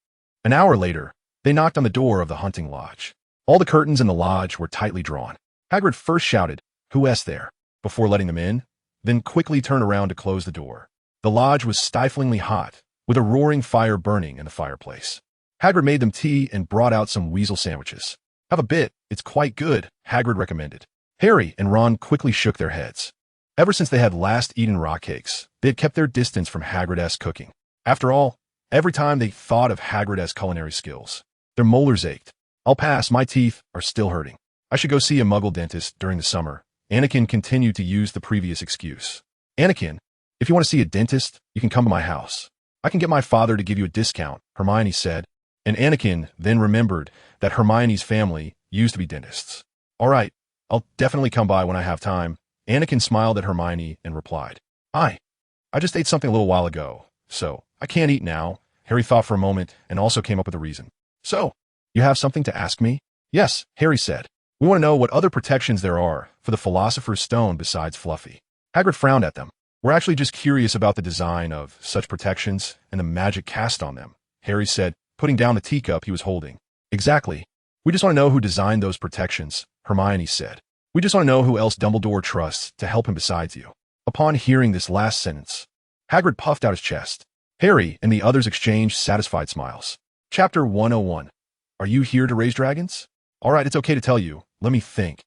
An hour later, they knocked on the door of the hunting lodge. All the curtains in the lodge were tightly drawn. Hagrid first shouted, "Who-s there?" before letting them in, then quickly turned around to close the door. The lodge was stiflingly hot, with a roaring fire burning in the fireplace. Hagrid made them tea and brought out some weasel sandwiches. Have a bit, it's quite good, Hagrid recommended. Harry and Ron quickly shook their heads. Ever since they had last eaten rock cakes, they had kept their distance from Hagrid-esque cooking. After all, every time they thought of Hagrid's culinary skills, their molars ached. I'll pass, my teeth are still hurting. I should go see a muggle dentist during the summer. Anakin continued to use the previous excuse. Anakin, if you want to see a dentist, you can come to my house. I can get my father to give you a discount, Hermione said. And Anakin then remembered that Hermione's family used to be dentists. All right, I'll definitely come by when I have time. Anakin smiled at Hermione and replied, I just ate something a little while ago, so I can't eat now. Harry thought for a moment and also came up with a reason. So, you have something to ask me? Yes, Harry said. We want to know what other protections there are for the Philosopher's Stone besides Fluffy. Hagrid frowned at them. We're actually just curious about the design of such protections and the magic cast on them, Harry said, putting down the teacup he was holding. Exactly. We just want to know who designed those protections, Hermione said. We just want to know who else Dumbledore trusts to help him besides you. Upon hearing this last sentence, Hagrid puffed out his chest. Harry and the others exchanged satisfied smiles. Chapter 101. Are you here to raise dragons? All right, it's okay to tell you. Let me think.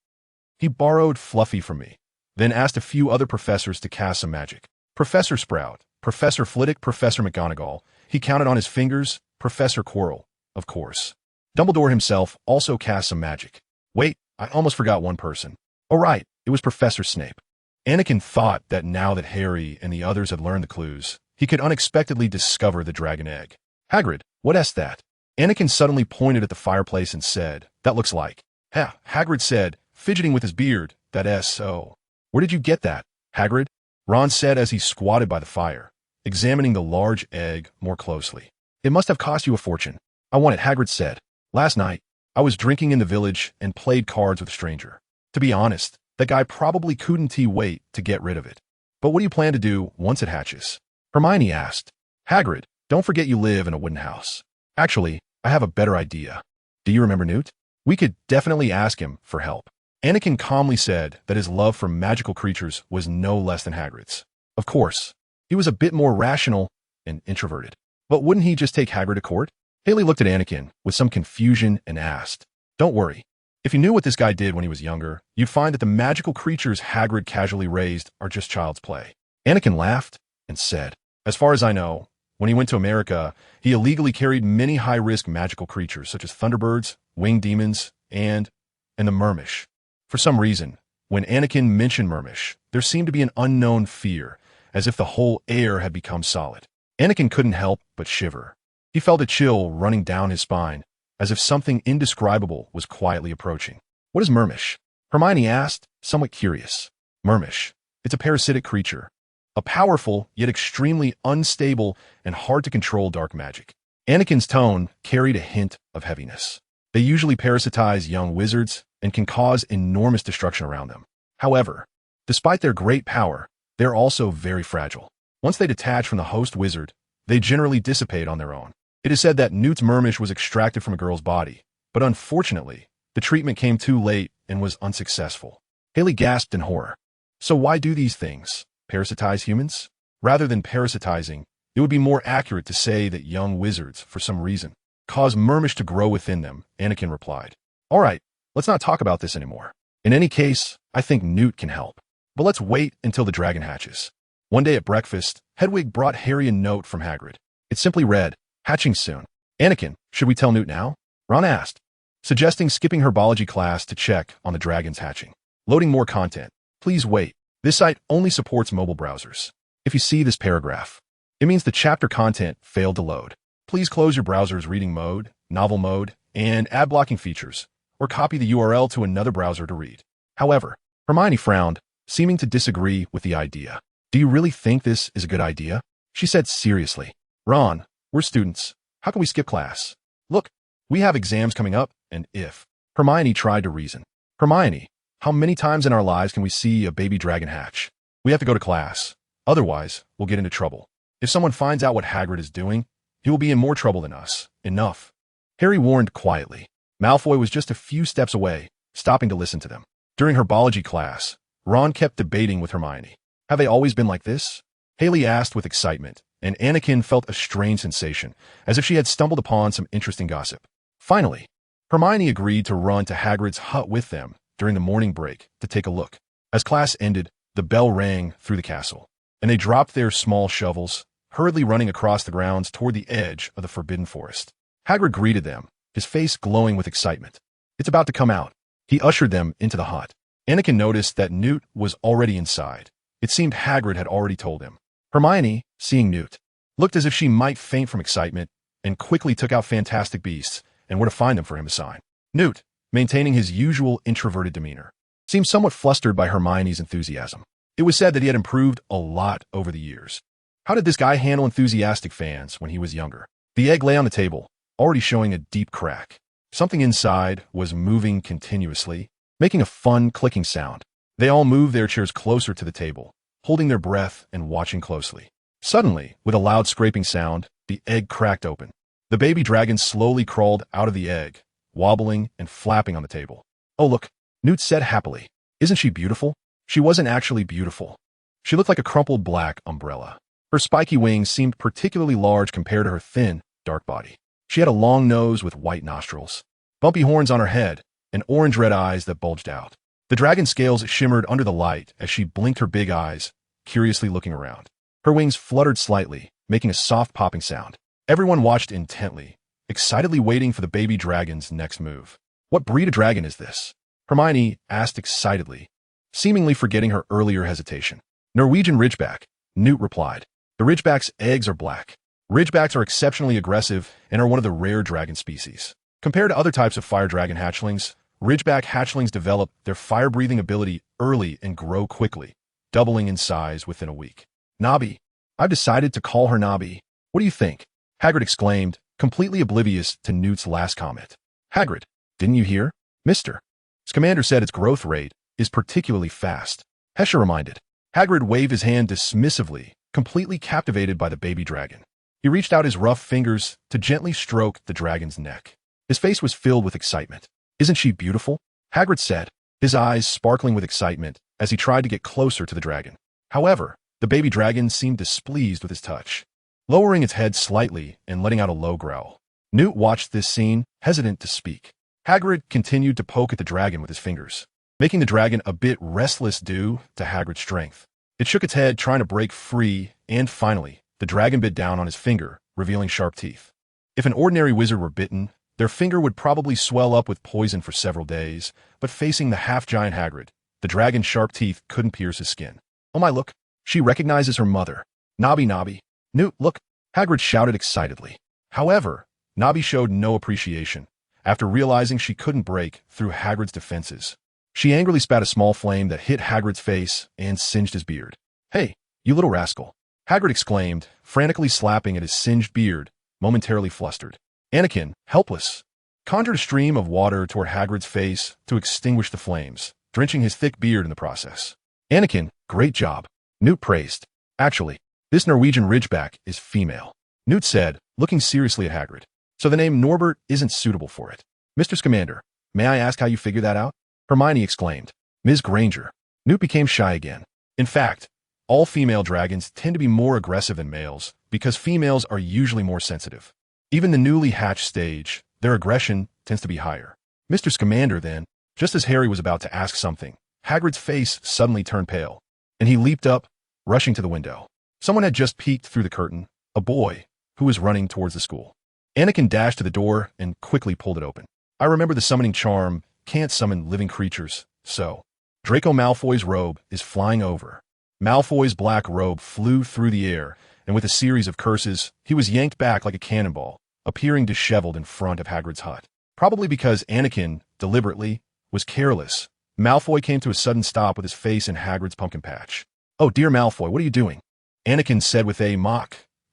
He borrowed Fluffy from me, then asked a few other professors to cast some magic. Professor Sprout, Professor Flitwick, Professor McGonagall. He counted on his fingers. Professor Quirrell, of course. Dumbledore himself also cast some magic. Wait, I almost forgot one person. Oh right, it was Professor Snape. Anakin thought that now that Harry and the others had learned the clues, he could unexpectedly discover the dragon egg. Hagrid, what is that? Anakin suddenly pointed at the fireplace and said, that looks like. Hagrid said, fidgeting with his beard, that is so. Where did you get that, Hagrid? Ron said as he squatted by the fire, examining the large egg more closely. It must have cost you a fortune. I want it, Hagrid said. Last night, I was drinking in the village and played cards with a stranger. To be honest, that guy probably couldn't wait to get rid of it. But what do you plan to do once it hatches? Hermione asked. Hagrid, don't forget you live in a wooden house. Actually, I have a better idea. Do you remember Newt? We could definitely ask him for help. Anakin calmly said that his love for magical creatures was no less than Hagrid's. Of course, he was a bit more rational and introverted. But wouldn't he just take Hagrid to court? Haley looked at Anakin with some confusion and asked, Don't worry. If you knew what this guy did when he was younger, you'd find that the magical creatures Hagrid casually raised are just child's play. Anakin laughed and said, As far as I know, when he went to America, he illegally carried many high-risk magical creatures such as thunderbirds, winged demons, and the Mermish. For some reason, when Anakin mentioned Mermish, there seemed to be an unknown fear, as if the whole air had become solid. Anakin couldn't help but shiver. He felt a chill running down his spine, as if something indescribable was quietly approaching. What is Mermish? Hermione asked, somewhat curious. Mermish. It's a parasitic creature. A powerful, yet extremely unstable and hard-to-control dark magic. Anakin's tone carried a hint of heaviness. They usually parasitize young wizards and can cause enormous destruction around them. However, despite their great power, they're also very fragile. Once they detach from the host wizard, they generally dissipate on their own. It is said that Newt's Mermish was extracted from a girl's body, but unfortunately, the treatment came too late and was unsuccessful. Haley gasped in horror. So why do these things? Parasitize humans? Rather than parasitizing, it would be more accurate to say that young wizards, for some reason, cause Mermish to grow within them, Anakin replied. All right, let's not talk about this anymore. In any case, I think Newt can help. But let's wait until the dragon hatches. One day at breakfast, Hedwig brought Harry a note from Hagrid. It simply read, Hatching soon. Anakin, should we tell Newt now? Ron asked, suggesting skipping herbology class to check on the dragons hatching. Loading more content. Please wait. This site only supports mobile browsers. If you see this paragraph, it means the chapter content failed to load. Please close your browser's reading mode, novel mode, and ad blocking features, or copy the URL to another browser to read. However, Hermione frowned, seeming to disagree with the idea. Do you really think this is a good idea? She said seriously. Ron, we're students. How can we skip class? Look, we have exams coming up, and if... Hermione tried to reason. Hermione, how many times in our lives can we see a baby dragon hatch? We have to go to class. Otherwise, we'll get into trouble. If someone finds out what Hagrid is doing, he will be in more trouble than us. Enough. Harry warned quietly. Malfoy was just a few steps away, stopping to listen to them. During herbology class, Ron kept debating with Hermione. Have they always been like this? Haley asked with excitement, and Anakin felt a strange sensation, as if she had stumbled upon some interesting gossip. Finally, Hermione agreed to run to Hagrid's hut with them during the morning break to take a look. As class ended, the bell rang through the castle, and they dropped their small shovels, hurriedly running across the grounds toward the edge of the forbidden forest. Hagrid greeted them, his face glowing with excitement. It's about to come out. He ushered them into the hut. Anakin noticed that Newt was already inside. It seemed Hagrid had already told him. Hermione, seeing Newt, looked as if she might faint from excitement and quickly took out Fantastic Beasts and where to find them for him to sign. Newt, maintaining his usual introverted demeanor, seemed somewhat flustered by Hermione's enthusiasm. It was said that he had improved a lot over the years. How did this guy handle enthusiastic fans when he was younger? The egg lay on the table, already showing a deep crack. Something inside was moving continuously, making a fun clicking sound. They all moved their chairs closer to the table, holding their breath and watching closely. Suddenly, with a loud scraping sound, the egg cracked open. The baby dragon slowly crawled out of the egg, wobbling and flapping on the table. "Oh, look," Newt said happily. "Isn't she beautiful?" She wasn't actually beautiful. She looked like a crumpled black umbrella. Her spiky wings seemed particularly large compared to her thin, dark body. She had a long nose with white nostrils, bumpy horns on her head, and orange-red eyes that bulged out. The dragon's scales shimmered under the light as she blinked her big eyes, curiously looking around. Her wings fluttered slightly, making a soft popping sound. Everyone watched intently, excitedly waiting for the baby dragon's next move. "What breed of dragon is this?" Hermione asked excitedly, seemingly forgetting her earlier hesitation. "Norwegian Ridgeback," Newt replied. "The Ridgeback's eggs are black. Ridgebacks are exceptionally aggressive and are one of the rare dragon species. Compared to other types of fire dragon hatchlings, Ridgeback hatchlings develop their fire-breathing ability early and grow quickly, doubling in size within a week." "Nobby. I've decided to call her Nobby. What do you think?" Hagrid exclaimed, completely oblivious to Newt's last comment. "Hagrid, didn't you hear? Mr. Scamander said its growth rate is particularly fast," Hesher reminded. Hagrid waved his hand dismissively, completely captivated by the baby dragon. He reached out his rough fingers to gently stroke the dragon's neck. His face was filled with excitement. "Isn't she beautiful?" Hagrid said, his eyes sparkling with excitement as he tried to get closer to the dragon. However, the baby dragon seemed displeased with his touch, lowering its head slightly and letting out a low growl. Newt watched this scene, hesitant to speak. Hagrid continued to poke at the dragon with his fingers, making the dragon a bit restless due to Hagrid's strength. It shook its head, trying to break free, and finally, the dragon bit down on his finger, revealing sharp teeth. If an ordinary wizard were bitten, their finger would probably swell up with poison for several days, but facing the half-giant Hagrid, the dragon's sharp teeth couldn't pierce his skin. "Oh my, look! She recognizes her mother. Nobby, Nobby. Newt, look!" Hagrid shouted excitedly. However, Nobby showed no appreciation. After realizing she couldn't break through Hagrid's defenses, she angrily spat a small flame that hit Hagrid's face and singed his beard. "Hey, you little rascal!" Hagrid exclaimed, frantically slapping at his singed beard, momentarily flustered. Anakin, helpless, conjured a stream of water toward Hagrid's face to extinguish the flames, drenching his thick beard in the process. "Anakin, great job," Newt praised. "Actually, this Norwegian Ridgeback is female," Newt said, looking seriously at Hagrid. "So the name Norbert isn't suitable for it." "Mr. Scamander, may I ask how you figured that out?" Hermione exclaimed. "Ms. Granger." Newt became shy again. In fact, all female dragons tend to be more aggressive than males because females are usually more sensitive. Even the newly hatched stage, their aggression tends to be higher. "Mr. Scamander, then," just as Harry was about to ask something, Hagrid's face suddenly turned pale, and he leaped up, rushing to the window. Someone had just peeked through the curtain, a boy, who was running towards the school. Anakin dashed to the door and quickly pulled it open. "I remember the summoning charm can't summon living creatures, so..." Draco Malfoy's robe is flying over. Malfoy's black robe flew through the air, and with a series of curses, he was yanked back like a cannonball, appearing disheveled in front of Hagrid's hut. Probably because Anakin, deliberately, was careless, Malfoy came to a sudden stop with his face in Hagrid's pumpkin patch. "Oh dear Malfoy, what are you doing?" Anakin said with a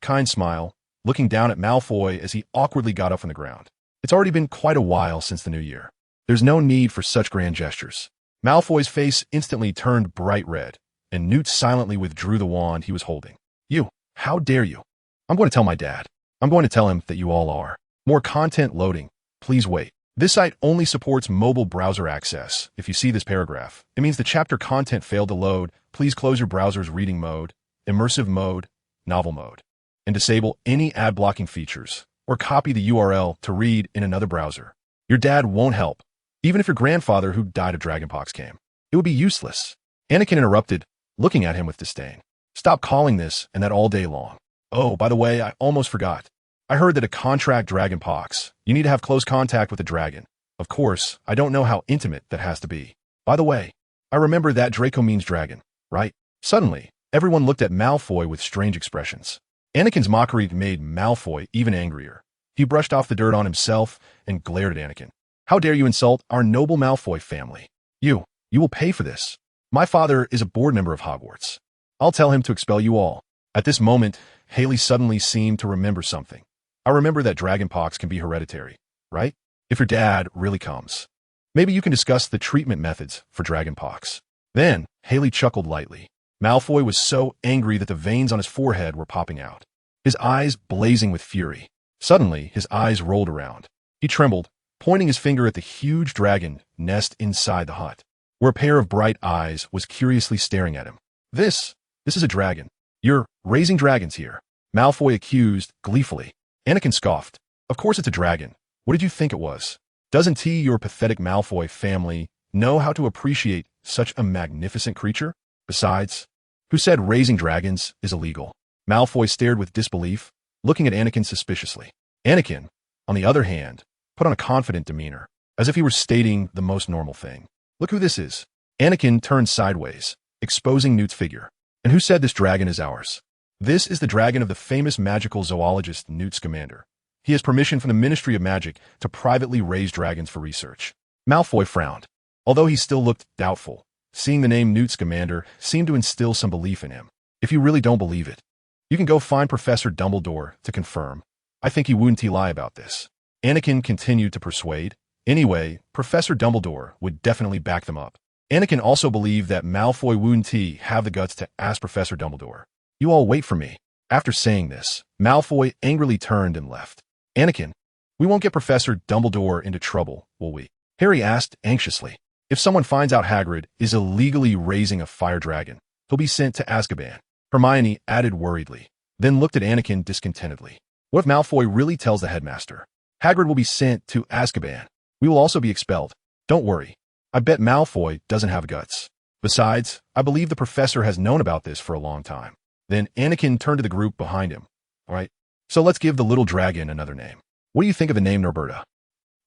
kind smile, looking down at Malfoy as he awkwardly got up from the ground. "It's already been quite a while since the new year. There's no need for such grand gestures." Malfoy's face instantly turned bright red, and Newt silently withdrew the wand he was holding. "You, how dare you? I'm going to tell my dad. I'm going to tell him that you all are." More content loading. Please wait. This site only supports mobile browser access. If you see this paragraph, it means the chapter content failed to load. Please close your browser's reading mode, immersive mode, novel mode, and disable any ad blocking features, or copy the URL to read in another browser. Your dad won't help, even if your grandfather who died of dragonpox came. It would be useless. Anakin interrupted, looking at him with disdain. "Stop calling this and that all day long. Oh, by the way, I almost forgot. I heard that to contract dragon pox, you need to have close contact with a dragon. Of course, I don't know how intimate that has to be. By the way, I remember that Draco means dragon, right? Suddenly, everyone looked at Malfoy with strange expressions. Anakin's mockery made Malfoy even angrier. He brushed off the dirt on himself and glared at Anakin. How dare you insult our noble Malfoy family? You will pay for this. My father is a board member of Hogwarts. I'll tell him to expel you all. At this moment, Haley suddenly seemed to remember something. I remember that dragonpox can be hereditary, right? If your dad really comes. Maybe you can discuss the treatment methods for dragonpox. Then, Haley chuckled lightly. Malfoy was so angry that the veins on his forehead were popping out, his eyes blazing with fury. Suddenly, his eyes rolled around. He trembled, pointing his finger at the huge dragon nest inside the hut, where a pair of bright eyes was curiously staring at him. This is a dragon. You're raising dragons here, Malfoy accused gleefully. Anakin scoffed. Of course it's a dragon. What did you think it was? Doesn't your pathetic Malfoy family know how to appreciate such a magnificent creature? Besides, who said raising dragons is illegal? Malfoy stared with disbelief, looking at Anakin suspiciously. Anakin, on the other hand, put on a confident demeanor, as if he were stating the most normal thing. Look who this is. Anakin turned sideways, exposing Newt's figure. And who said this dragon is ours? This is the dragon of the famous magical zoologist Newt Scamander. He has permission from the Ministry of Magic to privately raise dragons for research. Malfoy frowned. Although he still looked doubtful, seeing the name Newt Scamander seemed to instill some belief in him. If you really don't believe it, you can go find Professor Dumbledore to confirm. I think he wouldn't lie about this. Anakin continued to persuade. Anyway, Professor Dumbledore would definitely back them up. Anakin also believed that Malfoy wouldn't have the guts to ask Professor Dumbledore. You all wait for me. After saying this, Malfoy angrily turned and left. Anakin, we won't get Professor Dumbledore into trouble, will we? Harry asked anxiously. If someone finds out Hagrid is illegally raising a fire dragon, he'll be sent to Azkaban. Hermione added worriedly, then looked at Anakin discontentedly. What if Malfoy really tells the headmaster? Hagrid will be sent to Azkaban. We will also be expelled. Don't worry. I bet Malfoy doesn't have guts. Besides, I believe the professor has known about this for a long time. Then Anakin turned to the group behind him. All right, so let's give the little dragon another name. What do you think of the name Norberta?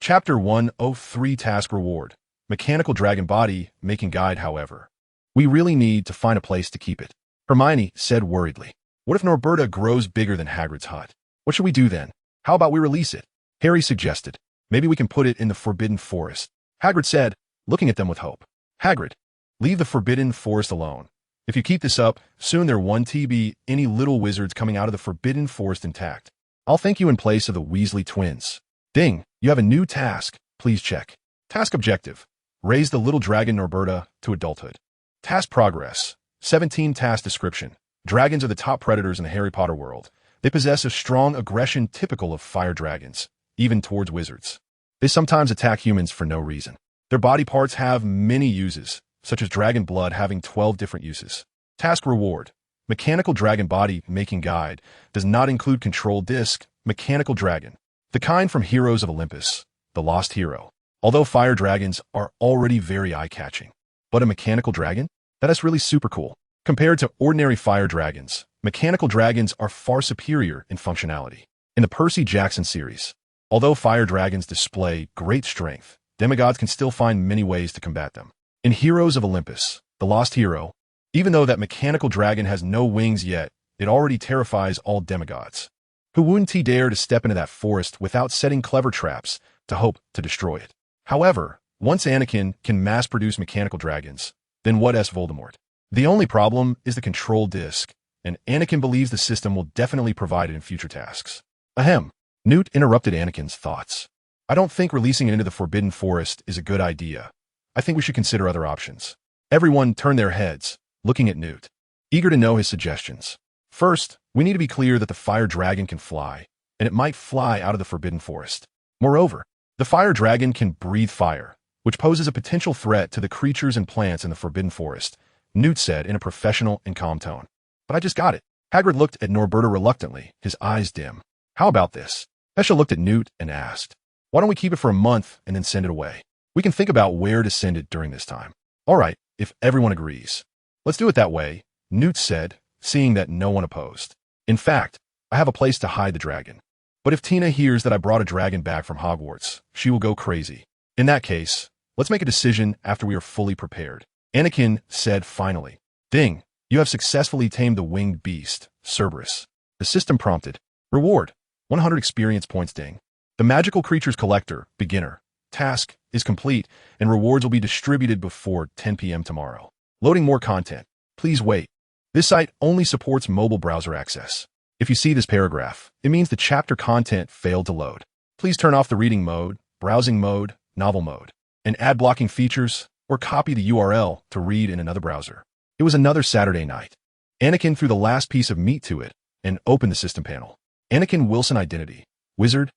Chapter 103 Task Reward. Mechanical Dragon Body, Making Guide, however. We really need to find a place to keep it. Hermione said worriedly. What if Norberta grows bigger than Hagrid's hut? What should we do then? How about we release it? Harry suggested. Maybe we can put it in the Forbidden Forest. Hagrid said, looking at them with hope. Hagrid, leave the Forbidden Forest alone. If you keep this up, soon there won't be any little wizards coming out of the Forbidden Forest intact. I'll thank you in place of the Weasley twins. Ding, you have a new task. Please check. Task objective. Raise the little dragon Norberta to adulthood. Task progress. 17 task description. Dragons are the top predators in the Harry Potter world. They possess a strong aggression typical of fire dragons, even towards wizards. They sometimes attack humans for no reason. Their body parts have many uses, such as dragon blood having 12 different uses. Task reward. Mechanical Dragon Body Making Guide does not include Control Disc, Mechanical Dragon, the kind from Heroes of Olympus, the Lost Hero. Although fire dragons are already very eye-catching, but a mechanical dragon? That is really super cool. Compared to ordinary fire dragons, mechanical dragons are far superior in functionality. In the Percy Jackson series, although fire dragons display great strength, demigods can still find many ways to combat them. In Heroes of Olympus, the Lost Hero, even though that mechanical dragon has no wings yet, it already terrifies all demigods. Who wouldn't dare to step into that forest without setting clever traps to hope to destroy it? However, once Anakin can mass-produce mechanical dragons, then what is Voldemort? The only problem is the control disc, and Anakin believes the system will definitely provide it in future tasks. Ahem. Newt interrupted Anakin's thoughts. I don't think releasing it into the Forbidden Forest is a good idea. I think we should consider other options. Everyone turned their heads, looking at Newt, eager to know his suggestions. First, we need to be clear that the fire dragon can fly, and it might fly out of the Forbidden Forest. Moreover, the fire dragon can breathe fire, which poses a potential threat to the creatures and plants in the Forbidden Forest, Newt said in a professional and calm tone. But I just got it. Hagrid looked at Norberta reluctantly, his eyes dim. How about this? Hesha looked at Newt and asked, why don't we keep it for a month and then send it away? We can think about where to send it during this time. All right, if everyone agrees. Let's do it that way, Newt said, seeing that no one opposed. In fact, I have a place to hide the dragon. But if Tina hears that I brought a dragon back from Hogwarts, she will go crazy. In that case, let's make a decision after we are fully prepared. Anakin said finally. Ding, you have successfully tamed the winged beast, Cerberus. The system prompted. Reward, 100 experience points. Ding. The magical creatures collector, beginner, task is complete and rewards will be distributed before 10 p.m. tomorrow. Loading more content. Please wait. This site only supports mobile browser access. If you see this paragraph, it means the chapter content failed to load. Please turn off the reading mode, browsing mode, novel mode, and ad blocking features, or copy the URL to read in another browser. It was another Saturday night. Anakin threw the last piece of meat to it and opened the system panel. Anakin Wilson identity, wizard,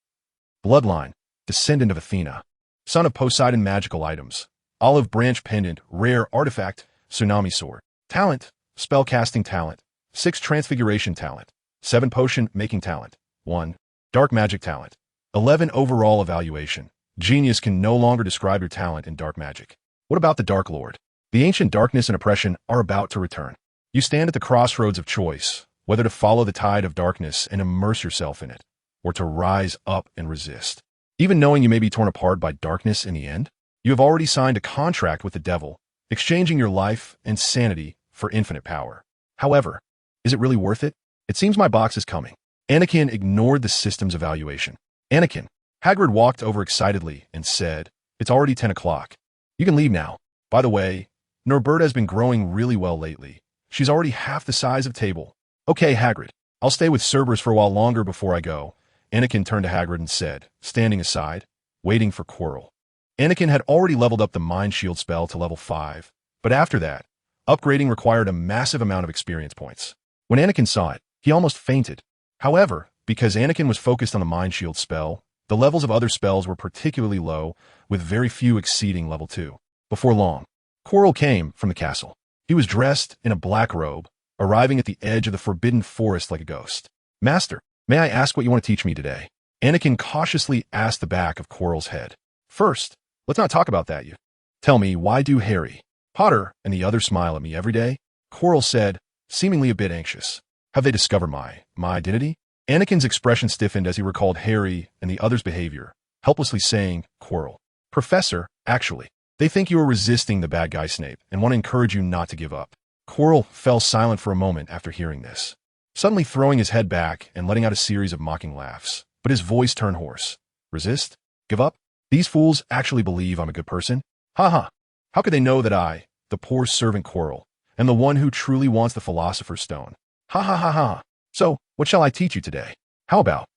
bloodline, descendant of Athena, son of Poseidon. Magical items, olive branch pendant, rare artifact, tsunami sword. Talent, spellcasting talent, 6 transfiguration talent, 7 potion making talent, 1 dark magic talent, 11 overall evaluation. Genius can no longer describe your talent in dark magic. What about the Dark Lord? The ancient darkness and oppression are about to return. You stand at the crossroads of choice, whether to follow the tide of darkness and immerse yourself in it, or to rise up and resist. Even knowing you may be torn apart by darkness in the end, you have already signed a contract with the devil, exchanging your life and sanity for infinite power. However, is it really worth it? It seems my box is coming. Anakin ignored the system's evaluation. Anakin. Hagrid walked over excitedly and said, It's already 10 o'clock. You can leave now. By the way, Norbert has been growing really well lately. She's already half the size of Table. Okay, Hagrid. I'll stay with Cerberus for a while longer before I go. Anakin turned to Hagrid and said, standing aside, waiting for Quirrell. Anakin had already leveled up the Mind Shield spell to level 5, but after that, upgrading required a massive amount of experience points. When Anakin saw it, he almost fainted. However, because Anakin was focused on the Mind Shield spell, the levels of other spells were particularly low, with very few exceeding level 2. Before long, Quirrell came from the castle. He was dressed in a black robe, arriving at the edge of the forbidden forest like a ghost. Master, may I ask what you want to teach me today? Anakin cautiously asked the back of Quirrell's head. First, let's not talk about that yet. Tell me, why do Harry, Potter, and the others smile at me every day? Quirrell said, seemingly a bit anxious. Have they discovered my identity? Anakin's expression stiffened as he recalled Harry and the others' behavior, helplessly saying, Quirrell, Professor, actually, they think you are resisting the bad guy Snape and want to encourage you not to give up. Quirrell fell silent for a moment after hearing this, suddenly throwing his head back and letting out a series of mocking laughs, but his voice turned hoarse. Resist? Give up? These fools actually believe I'm a good person? Ha ha! How could they know that I, the poor servant Quirrell, am the one who truly wants the Philosopher's Stone? Ha ha ha ha! So, what shall I teach you today? How about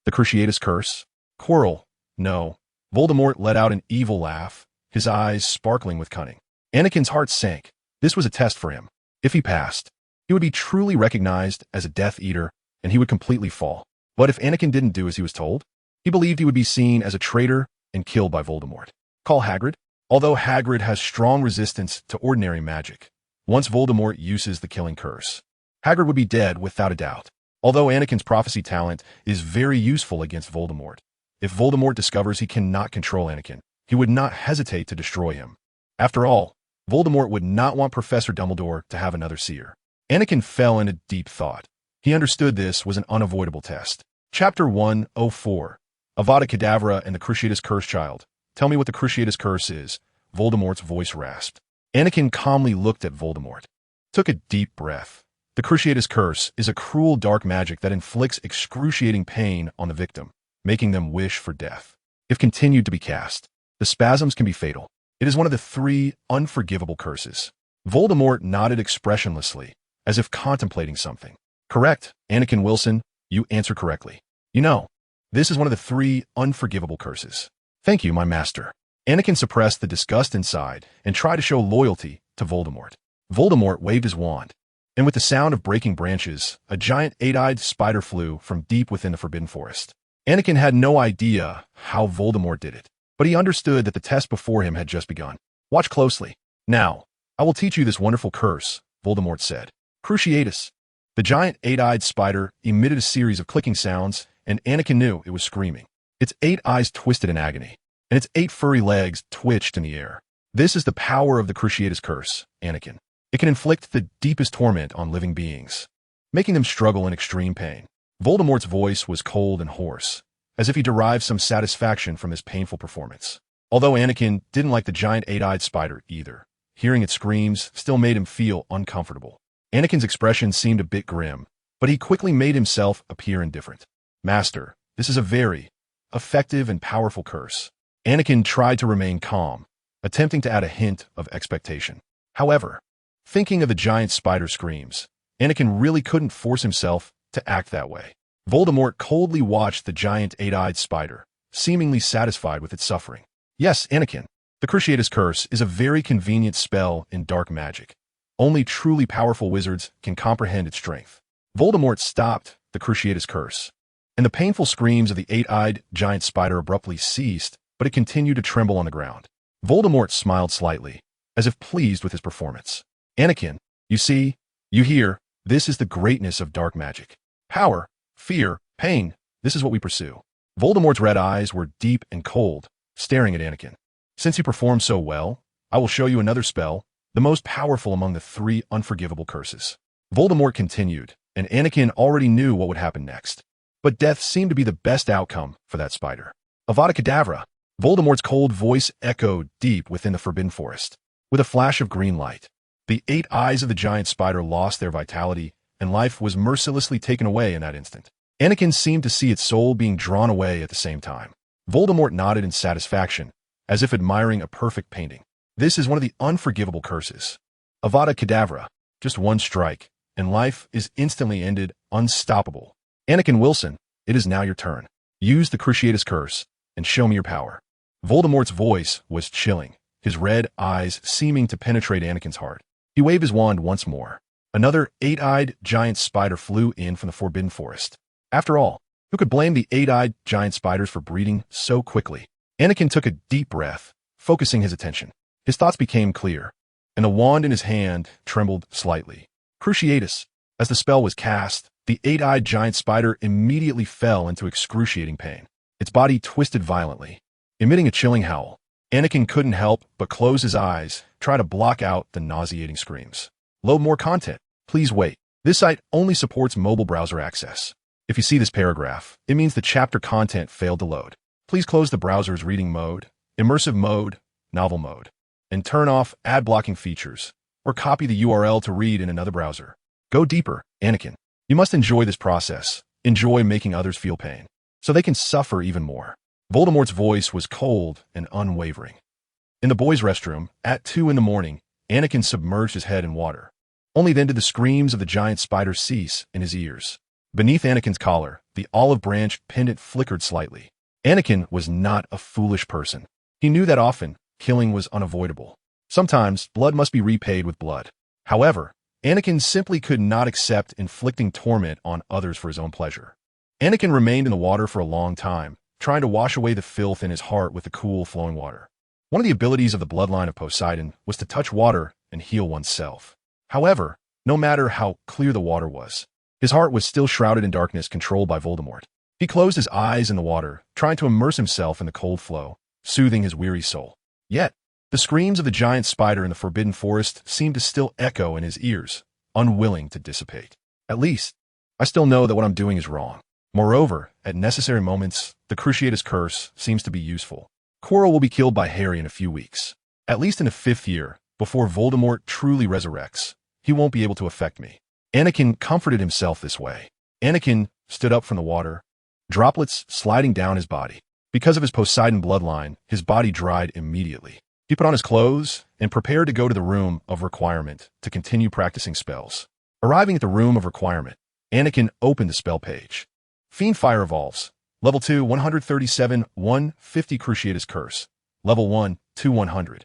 the Cruciatus Curse? Quirrell, no. Voldemort let out an evil laugh, his eyes sparkling with cunning. Anakin's heart sank. This was a test for him. If he passed, he would be truly recognized as a Death Eater, and he would completely fall. But if Anakin didn't do as he was told, he believed he would be seen as a traitor and killed by Voldemort. Call Hagrid? Although Hagrid has strong resistance to ordinary magic, once Voldemort uses the killing curse, Hagrid would be dead without a doubt. Although Anakin's prophecy talent is very useful against Voldemort, if Voldemort discovers he cannot control Anakin, he would not hesitate to destroy him. After all, Voldemort would not want Professor Dumbledore to have another seer. Anakin fell into deep thought. He understood this was an unavoidable test. Chapter 104, Avada Kedavra and the Cruciatus Curse. Child, tell me what the Cruciatus Curse is. Voldemort's voice rasped. Anakin calmly looked at Voldemort, took a deep breath. The Cruciatus Curse is a cruel dark magic that inflicts excruciating pain on the victim, making them wish for death. If continued to be cast, the spasms can be fatal. It is one of the 3 unforgivable curses. Voldemort nodded expressionlessly, as if contemplating something. Correct, Anakin Wilson, you answered correctly. You know, this is one of the 3 unforgivable curses. Thank you, my master. Anakin suppressed the disgust inside and tried to show loyalty to Voldemort. Voldemort waved his wand, and with the sound of breaking branches, a giant 8-eyed spider flew from deep within the Forbidden Forest. Anakin had no idea how Voldemort did it, but he understood that the test before him had just begun. Watch closely. Now, I will teach you this wonderful curse, Voldemort said. Cruciatus. The giant 8-eyed spider emitted a series of clicking sounds, and Anakin knew it was screaming. Its 8 eyes twisted in agony, and its 8 furry legs twitched in the air. This is the power of the Cruciatus Curse, Anakin. It can inflict the deepest torment on living beings, making them struggle in extreme pain. Voldemort's voice was cold and hoarse, as if he derived some satisfaction from his painful performance. Although Anakin didn't like the giant eight-eyed spider either, hearing its screams still made him feel uncomfortable. Anakin's expression seemed a bit grim, but he quickly made himself appear indifferent. Master, this is a very effective and powerful curse. Anakin tried to remain calm, attempting to add a hint of expectation. However, thinking of the giant spider screams, Anakin really couldn't force himself to act that way. Voldemort coldly watched the giant eight-eyed spider, seemingly satisfied with its suffering. Yes, Anakin, the Cruciatus Curse is a very convenient spell in dark magic. Only truly powerful wizards can comprehend its strength. Voldemort stopped the Cruciatus Curse, and the painful screams of the eight-eyed giant spider abruptly ceased, but it continued to tremble on the ground. Voldemort smiled slightly, as if pleased with his performance. Anakin, you see, you hear, this is the greatness of dark magic. Power, fear, pain, this is what we pursue. Voldemort's red eyes were deep and cold, staring at Anakin. Since you performed so well, I will show you another spell, the most powerful among the 3 unforgivable curses. Voldemort continued, and Anakin already knew what would happen next. But death seemed to be the best outcome for that spider. Avada Kedavra! Voldemort's cold voice echoed deep within the Forbidden Forest. With a flash of green light, the 8 eyes of the giant spider lost their vitality, and life was mercilessly taken away in that instant. Anakin seemed to see its soul being drawn away at the same time. Voldemort nodded in satisfaction, as if admiring a perfect painting. This is one of the unforgivable curses. Avada Kedavra, just one strike, and life is instantly ended, unstoppable. Anakin Wilson, it is now your turn. Use the Cruciatus Curse, and show me your power. Voldemort's voice was chilling, his red eyes seeming to penetrate Anakin's heart. He waved his wand once more. Another 8-eyed giant spider flew in from the Forbidden Forest. After all, who could blame the 8-eyed giant spiders for breeding so quickly? Anakin took a deep breath, focusing his attention. His thoughts became clear, and the wand in his hand trembled slightly. Cruciatus. As the spell was cast, the 8-eyed giant spider immediately fell into excruciating pain. Its body twisted violently, emitting a chilling howl. Anakin couldn't help but close his eyes, try to block out the nauseating screams. Load more content. Please wait. This site only supports mobile browser access. If you see this paragraph, it means the chapter content failed to load. Please close the browser's reading mode, immersive mode, novel mode, and turn off ad blocking features, or copy the URL to read in another browser. Go deeper, Anakin. You must enjoy this process, enjoy making others feel pain, so they can suffer even more. Voldemort's voice was cold and unwavering. In the boys' restroom, at 2 in the morning, Anakin submerged his head in water. Only then did the screams of the giant spider cease in his ears. Beneath Anakin's collar, the olive branch pendant flickered slightly. Anakin was not a foolish person. He knew that often, killing was unavoidable. Sometimes, blood must be repaid with blood. However, Anakin simply could not accept inflicting torment on others for his own pleasure. Anakin remained in the water for a long time, trying to wash away the filth in his heart with the cool, flowing water. One of the abilities of the bloodline of Poseidon was to touch water and heal oneself. However, no matter how clear the water was, his heart was still shrouded in darkness controlled by Voldemort. He closed his eyes in the water, trying to immerse himself in the cold flow, soothing his weary soul. Yet, the screams of the giant spider in the Forbidden Forest seemed to still echo in his ears, unwilling to dissipate. At least, I still know that what I'm doing is wrong. Moreover, at necessary moments, the Cruciatus Curse seems to be useful. Quirrell will be killed by Harry in a few weeks. At least in the 5th year, before Voldemort truly resurrects, he won't be able to affect me. Anakin comforted himself this way. Anakin stood up from the water, droplets sliding down his body. Because of his Poseidon bloodline, his body dried immediately. He put on his clothes and prepared to go to the Room of Requirement to continue practicing spells. Arriving at the Room of Requirement, Anakin opened the spell page. Fiend Fire evolves. Level 2, 137, 150 Cruciatus Curse. Level 1, 2-100.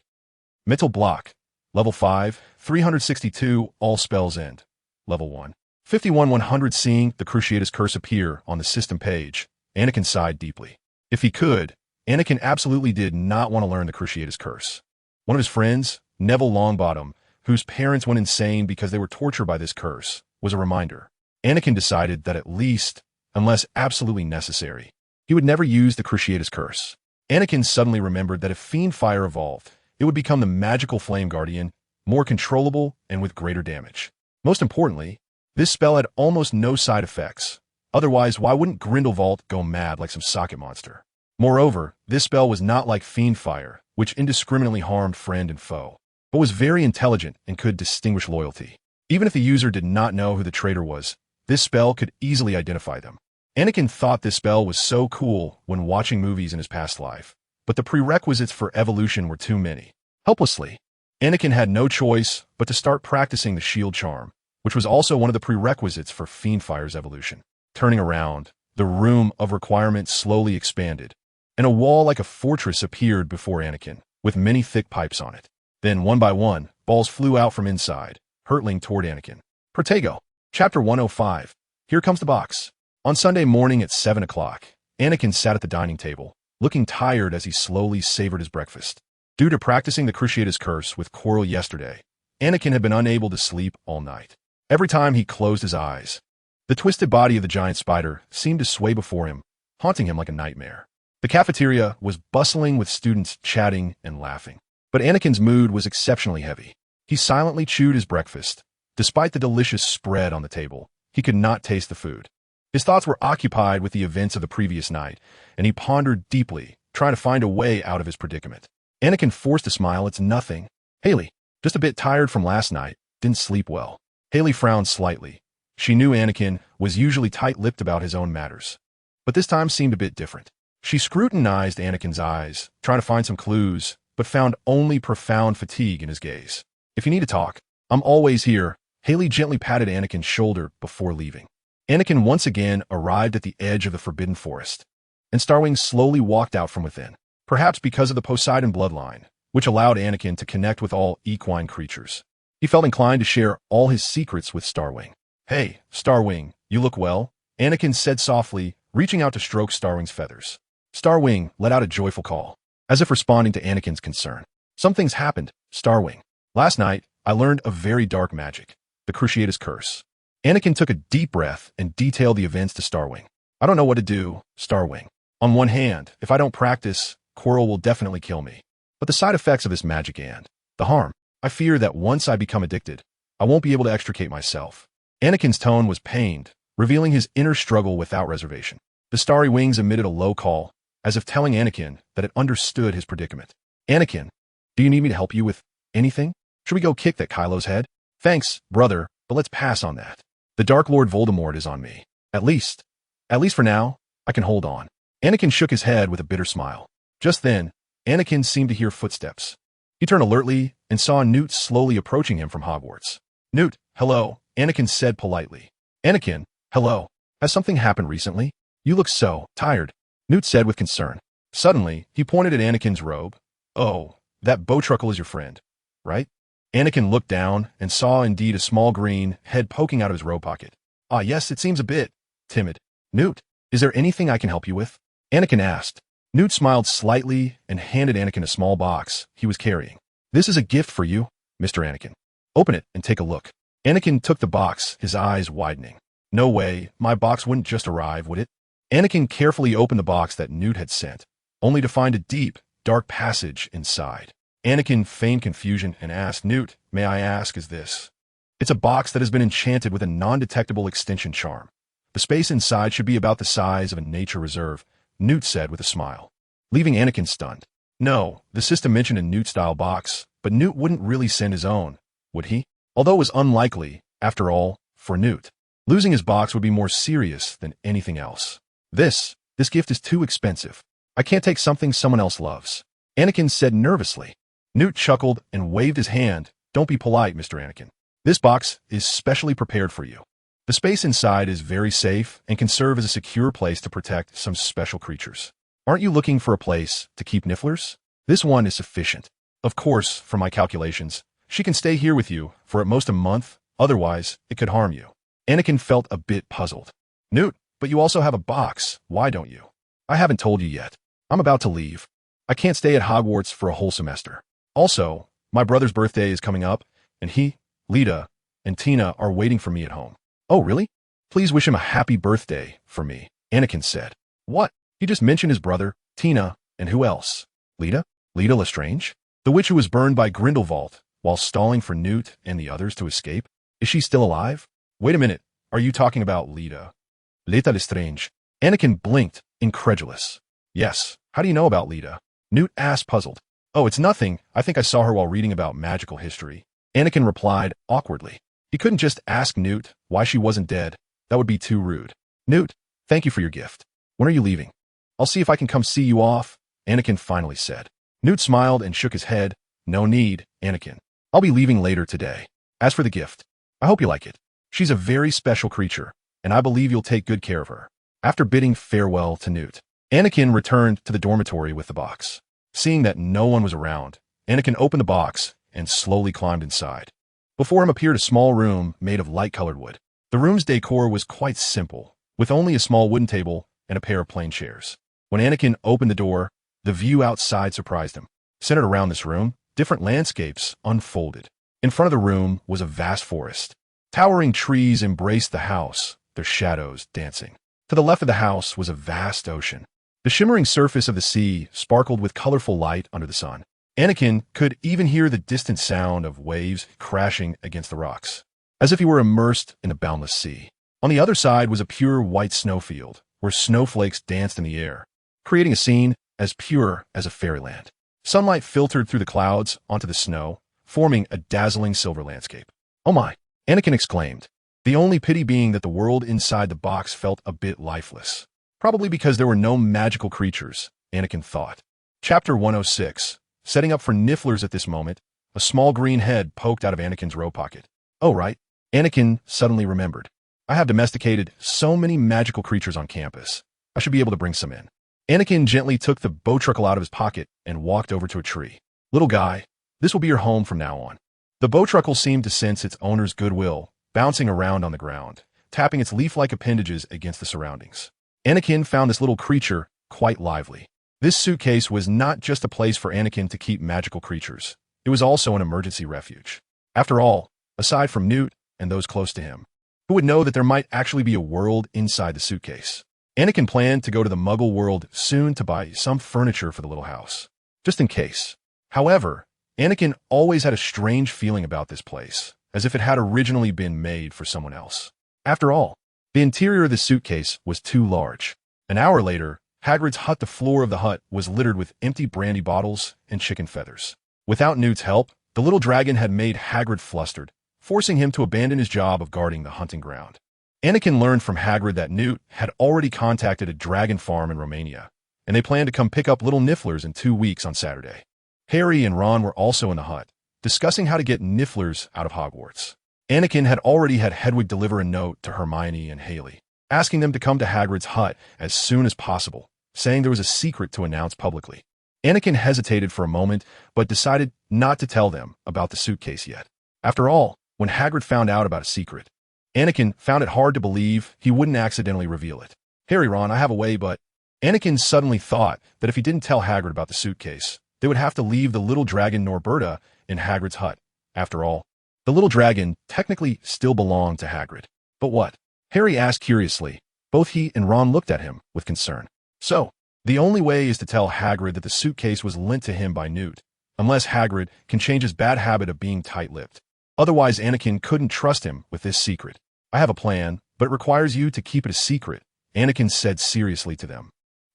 Mental Block. Level 5, 362, all spells end. Level 1. 51-100. Seeing the Cruciatus Curse appear on the system page, Anakin sighed deeply. If he could, Anakin absolutely did not want to learn the Cruciatus Curse. One of his friends, Neville Longbottom, whose parents went insane because they were tortured by this curse, was a reminder. Anakin decided that at least, unless absolutely necessary, he would never use the Cruciatus Curse. Anakin suddenly remembered that if Fiend Fire evolved, it would become the magical Flame Guardian, more controllable and with greater damage. Most importantly, this spell had almost no side effects, Otherwise, why wouldn't Grindelwald go mad like some socket monster? Moreover, this spell was not like Fiend Fire, which indiscriminately harmed friend and foe, but was very intelligent and could distinguish loyalty. Even if the user did not know who the traitor was, this spell could easily identify them. Anakin thought this spell was so cool when watching movies in his past life, but the prerequisites for evolution were too many. Helplessly, Anakin had no choice but to start practicing the shield charm, which was also one of the prerequisites for Fiendfire's evolution. Turning around, the room of requirement slowly expanded, and a wall like a fortress appeared before Anakin, with many thick pipes on it. Then, one by one, balls flew out from inside, hurtling toward Anakin. Protego. Chapter 105. Here comes the box. On Sunday morning at 7 o'clock, Anakin sat at the dining table, looking tired as he slowly savored his breakfast. Due to practicing the Cruciatus Curse with Quirrell yesterday, Anakin had been unable to sleep all night. Every time he closed his eyes, the twisted body of the giant spider seemed to sway before him, haunting him like a nightmare. The cafeteria was bustling with students chatting and laughing, but Anakin's mood was exceptionally heavy. He silently chewed his breakfast. Despite the delicious spread on the table, he could not taste the food. His thoughts were occupied with the events of the previous night, and he pondered deeply, trying to find a way out of his predicament. Anakin forced a smile. It's nothing. Haley, just a bit tired from last night, didn't sleep well. Haley frowned slightly. She knew Anakin was usually tight-lipped about his own matters, but this time seemed a bit different. She scrutinized Anakin's eyes, trying to find some clues, but found only profound fatigue in his gaze. If you need to talk, I'm always here. Haley gently patted Anakin's shoulder before leaving. Anakin once again arrived at the edge of the Forbidden Forest, and Starwing slowly walked out from within, perhaps because of the Poseidon bloodline, which allowed Anakin to connect with all equine creatures. He felt inclined to share all his secrets with Starwing. Hey, Starwing, you look well, Anakin said softly, reaching out to stroke Starwing's feathers. Starwing let out a joyful call, as if responding to Anakin's concern. Something's happened, Starwing. Last night, I learned a very dark magic, the Cruciatus Curse. Anakin took a deep breath and detailed the events to Starwing. I don't know what to do, Starwing. On one hand, if I don't practice, Quirrell will definitely kill me. But the side effects of this magic and the harm, I fear that once I become addicted, I won't be able to extricate myself. Anakin's tone was pained, revealing his inner struggle without reservation. The starry wings emitted a low call, as if telling Anakin that it understood his predicament. Anakin, do you need me to help you with anything? Should we go kick that Kylo's head? Thanks, brother, but let's pass on that. The Dark Lord Voldemort is on me. At least for now, I can hold on. Anakin shook his head with a bitter smile. Just then, Anakin seemed to hear footsteps. He turned alertly and saw Newt slowly approaching him from Hogwarts. Newt, hello, Anakin said politely. Anakin, hello. Has something happened recently? You look so tired, Newt said with concern. Suddenly, he pointed at Anakin's robe. Oh, that Bowtruckle is your friend, right? Anakin looked down and saw indeed a small green head poking out of his robe pocket. Ah, yes, it seems a bit timid. Newt, is there anything I can help you with? Anakin asked. Newt smiled slightly and handed Anakin a small box he was carrying. This is a gift for you, Mr. Anakin. Open it and take a look. Anakin took the box, his eyes widening. No way, my box wouldn't just arrive, would it? Anakin carefully opened the box that Newt had sent, only to find a deep, dark passage inside. Anakin feigned confusion and asked, Newt, may I ask, is this? It's a box that has been enchanted with a non-detectable extinction charm. The space inside should be about the size of a nature reserve, Newt said with a smile, leaving Anakin stunned. No, the system mentioned a Newt-style box, but Newt wouldn't really send his own, would he? Although it was unlikely, after all, for Newt. Losing his box would be more serious than anything else. This gift is too expensive. I can't take something someone else loves, Anakin said nervously. Newt chuckled and waved his hand. Don't be polite, Mr. Anakin. This box is specially prepared for you. The space inside is very safe and can serve as a secure place to protect some special creatures. Aren't you looking for a place to keep Nifflers? This one is sufficient. Of course, from my calculations, she can stay here with you for at most a month, otherwise it could harm you. Anakin felt a bit puzzled. Newt, but you also have a box, why don't you? I haven't told you yet. I'm about to leave. I can't stay at Hogwarts for a whole semester. Also, my brother's birthday is coming up, and he, Lita, and Tina are waiting for me at home. Oh, really? Please wish him a happy birthday for me, Anakin said. What? He just mentioned his brother, Tina, and who else? Lita? Lita Lestrange? The witch who was burned by Grindelwald while stalling for Newt and the others to escape? Is she still alive? Wait a minute, are you talking about Lita? L'état Lestrange. Anakin blinked, incredulous. Yes, how do you know about Lita? Newt asked, puzzled. Oh, it's nothing. I think I saw her while reading about magical history. Anakin replied, awkwardly. He couldn't just ask Newt why she wasn't dead. That would be too rude. Newt, thank you for your gift. When are you leaving? I'll see if I can come see you off, Anakin finally said. Newt smiled and shook his head. No need, Anakin. I'll be leaving later today. As for the gift, I hope you like it. She's a very special creature, and I believe you'll take good care of her. After bidding farewell to Newt, Anakin returned to the dormitory with the box. Seeing that no one was around, Anakin opened the box and slowly climbed inside. Before him appeared a small room made of light-colored wood. The room's decor was quite simple, with only a small wooden table and a pair of plain chairs. When Anakin opened the door, the view outside surprised him. Centered around this room, different landscapes unfolded. In front of the room was a vast forest. Towering trees embraced the house, their shadows dancing. To the left of the house was a vast ocean. The shimmering surface of the sea sparkled with colorful light under the sun. Anakin could even hear the distant sound of waves crashing against the rocks, as if he were immersed in a boundless sea. On the other side was a pure white snowfield, where snowflakes danced in the air, creating a scene as pure as a fairyland. Sunlight filtered through the clouds onto the snow, forming a dazzling silver landscape. Oh my, Anakin exclaimed, the only pity being that the world inside the box felt a bit lifeless. Probably because there were no magical creatures, Anakin thought. Chapter 106. Setting up for nifflers at this moment, a small green head poked out of Anakin's robe pocket. Oh right, Anakin suddenly remembered. I have domesticated so many magical creatures on campus. I should be able to bring some in. Anakin gently took the bowtruckle out of his pocket and walked over to a tree. Little guy, this will be your home from now on. The bowtruckle seemed to sense its owner's goodwill, bouncing around on the ground, tapping its leaf-like appendages against the surroundings. Anakin found this little creature quite lively. This suitcase was not just a place for Anakin to keep magical creatures. It was also an emergency refuge. After all, aside from Newt and those close to him, who would know that there might actually be a world inside the suitcase? Anakin planned to go to the Muggle world soon to buy some furniture for the little house, just in case. However, Anakin always had a strange feeling about this place, as if it had originally been made for someone else. After all, the interior of the suitcase was too large. An hour later, Hagrid's hut, the floor of the hut, was littered with empty brandy bottles and chicken feathers. Without Newt's help, the little dragon had made Hagrid flustered, forcing him to abandon his job of guarding the hunting ground. Anakin learned from Hagrid that Newt had already contacted a dragon farm in Romania, and they planned to come pick up little nifflers in 2 weeks on Saturday. Harry and Ron were also in the hut, discussing how to get nifflers out of Hogwarts. Anakin had already had Hedwig deliver a note to Hermione and Haley, asking them to come to Hagrid's hut as soon as possible, saying there was a secret to announce publicly. Anakin hesitated for a moment, but decided not to tell them about the suitcase yet. After all, when Hagrid found out about a secret, Anakin found it hard to believe he wouldn't accidentally reveal it. Harry, Ron, I have a way, but... Anakin suddenly thought that if he didn't tell Hagrid about the suitcase, they would have to leave the little dragon Norberta in Hagrid's hut. After all, the little dragon technically still belonged to Hagrid. But what? Harry asked curiously. Both he and Ron looked at him with concern. So, the only way is to tell Hagrid that the suitcase was lent to him by Newt, unless Hagrid can change his bad habit of being tight-lipped. Otherwise, Anakin couldn't trust him with this secret. I have a plan, but it requires you to keep it a secret, Anakin said seriously to them,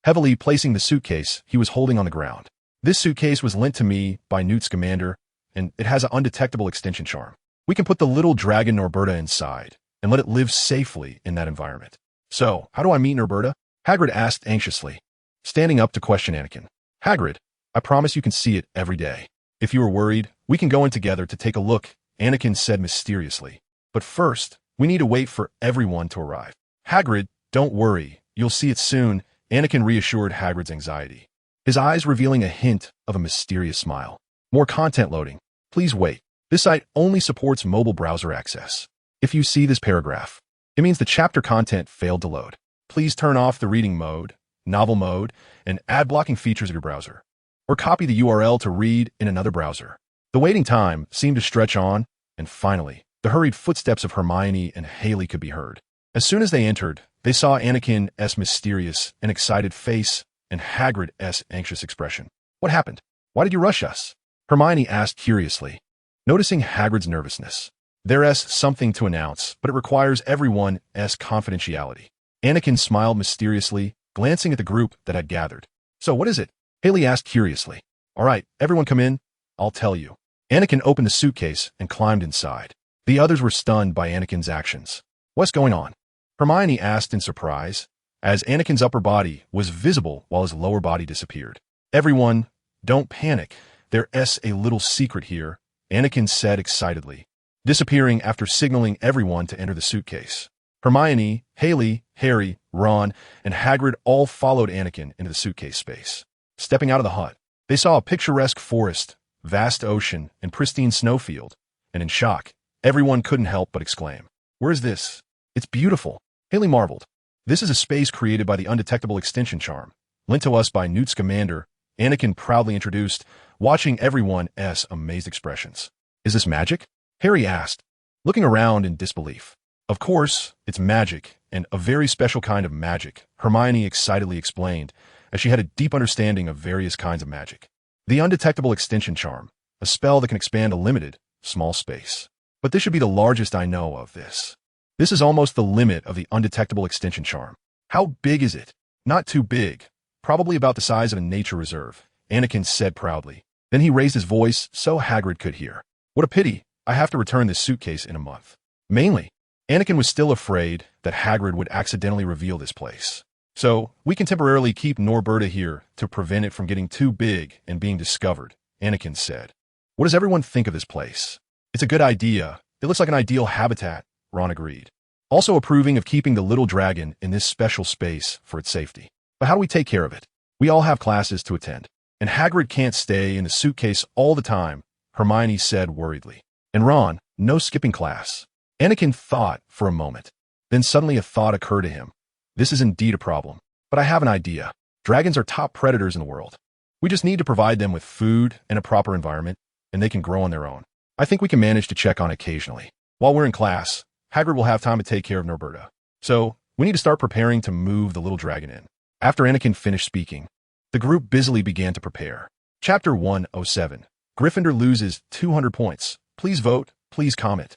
heavily placing the suitcase he was holding on the ground. This suitcase was lent to me by Newt Scamander, and it has an undetectable extension charm. We can put the little dragon Norberta inside and let it live safely in that environment. So, how do I meet Norberta? Hagrid asked anxiously, standing up to question Anakin. Hagrid, I promise you can see it every day. If you are worried, we can go in together to take a look, Anakin said mysteriously. But first, we need to wait for everyone to arrive. Hagrid, don't worry, you'll see it soon, Anakin reassured Hagrid's anxiety, his eyes revealing a hint of a mysterious smile. More content loading. Please wait. This site only supports mobile browser access. If you see this paragraph, it means the chapter content failed to load. Please turn off the reading mode, novel mode, and ad blocking features of your browser, or copy the URL to read in another browser. The waiting time seemed to stretch on, and finally, the hurried footsteps of Hermione and Haley could be heard. As soon as they entered, they saw Anakin's mysterious and excited face and Hagrid's anxious expression. What happened? Why did you rush us? Hermione asked curiously, noticing Hagrid's nervousness. There's something to announce, but it requires everyone's confidentiality. Anakin smiled mysteriously, glancing at the group that had gathered. So what is it? Haley asked curiously. All right, everyone come in. I'll tell you. Anakin opened the suitcase and climbed inside. The others were stunned by Anakin's actions. What's going on? Hermione asked in surprise, as Anakin's upper body was visible while his lower body disappeared. Everyone, don't panic. There's a little secret here, Anakin said excitedly, disappearing after signaling everyone to enter the suitcase. Hermione, Haley, Harry, Ron, and Hagrid all followed Anakin into the suitcase space. Stepping out of the hut, they saw a picturesque forest, vast ocean, and pristine snowfield, and in shock, everyone couldn't help but exclaim, "Where's this? It's beautiful." Haley marveled. This is a space created by the undetectable extinction charm, lent to us by Newt Scamander, Anakin proudly introduced, watching everyone's amazed expressions. Is this magic? Harry asked, looking around in disbelief. Of course, it's magic, and a very special kind of magic, Hermione excitedly explained, as she had a deep understanding of various kinds of magic. The undetectable extinction charm, a spell that can expand a limited, small space. But this should be the largest I know of this. This is almost the limit of the undetectable extinction charm. How big is it? Not too big. Probably about the size of a nature reserve, Anakin said proudly. Then he raised his voice so Hagrid could hear. What a pity. I have to return this suitcase in a month. Mainly, Anakin was still afraid that Hagrid would accidentally reveal this place. So, we can temporarily keep Norberta here to prevent it from getting too big and being discovered, Anakin said. What does everyone think of this place? It's a good idea. It looks like an ideal habitat, Ron agreed. Also approving of keeping the little dragon in this special space for its safety. But how do we take care of it? We all have classes to attend. And Hagrid can't stay in the suitcase all the time, Hermione said worriedly. And Ron, no skipping class. Anakin thought for a moment. Then suddenly a thought occurred to him. This is indeed a problem. But I have an idea. Dragons are top predators in the world. We just need to provide them with food and a proper environment, and they can grow on their own. I think we can manage to check on occasionally. While we're in class, Hagrid will have time to take care of Norberta. So, we need to start preparing to move the little dragon in. After Anakin finished speaking, the group busily began to prepare. Chapter 107. Gryffindor loses 200 points. Please vote, please comment.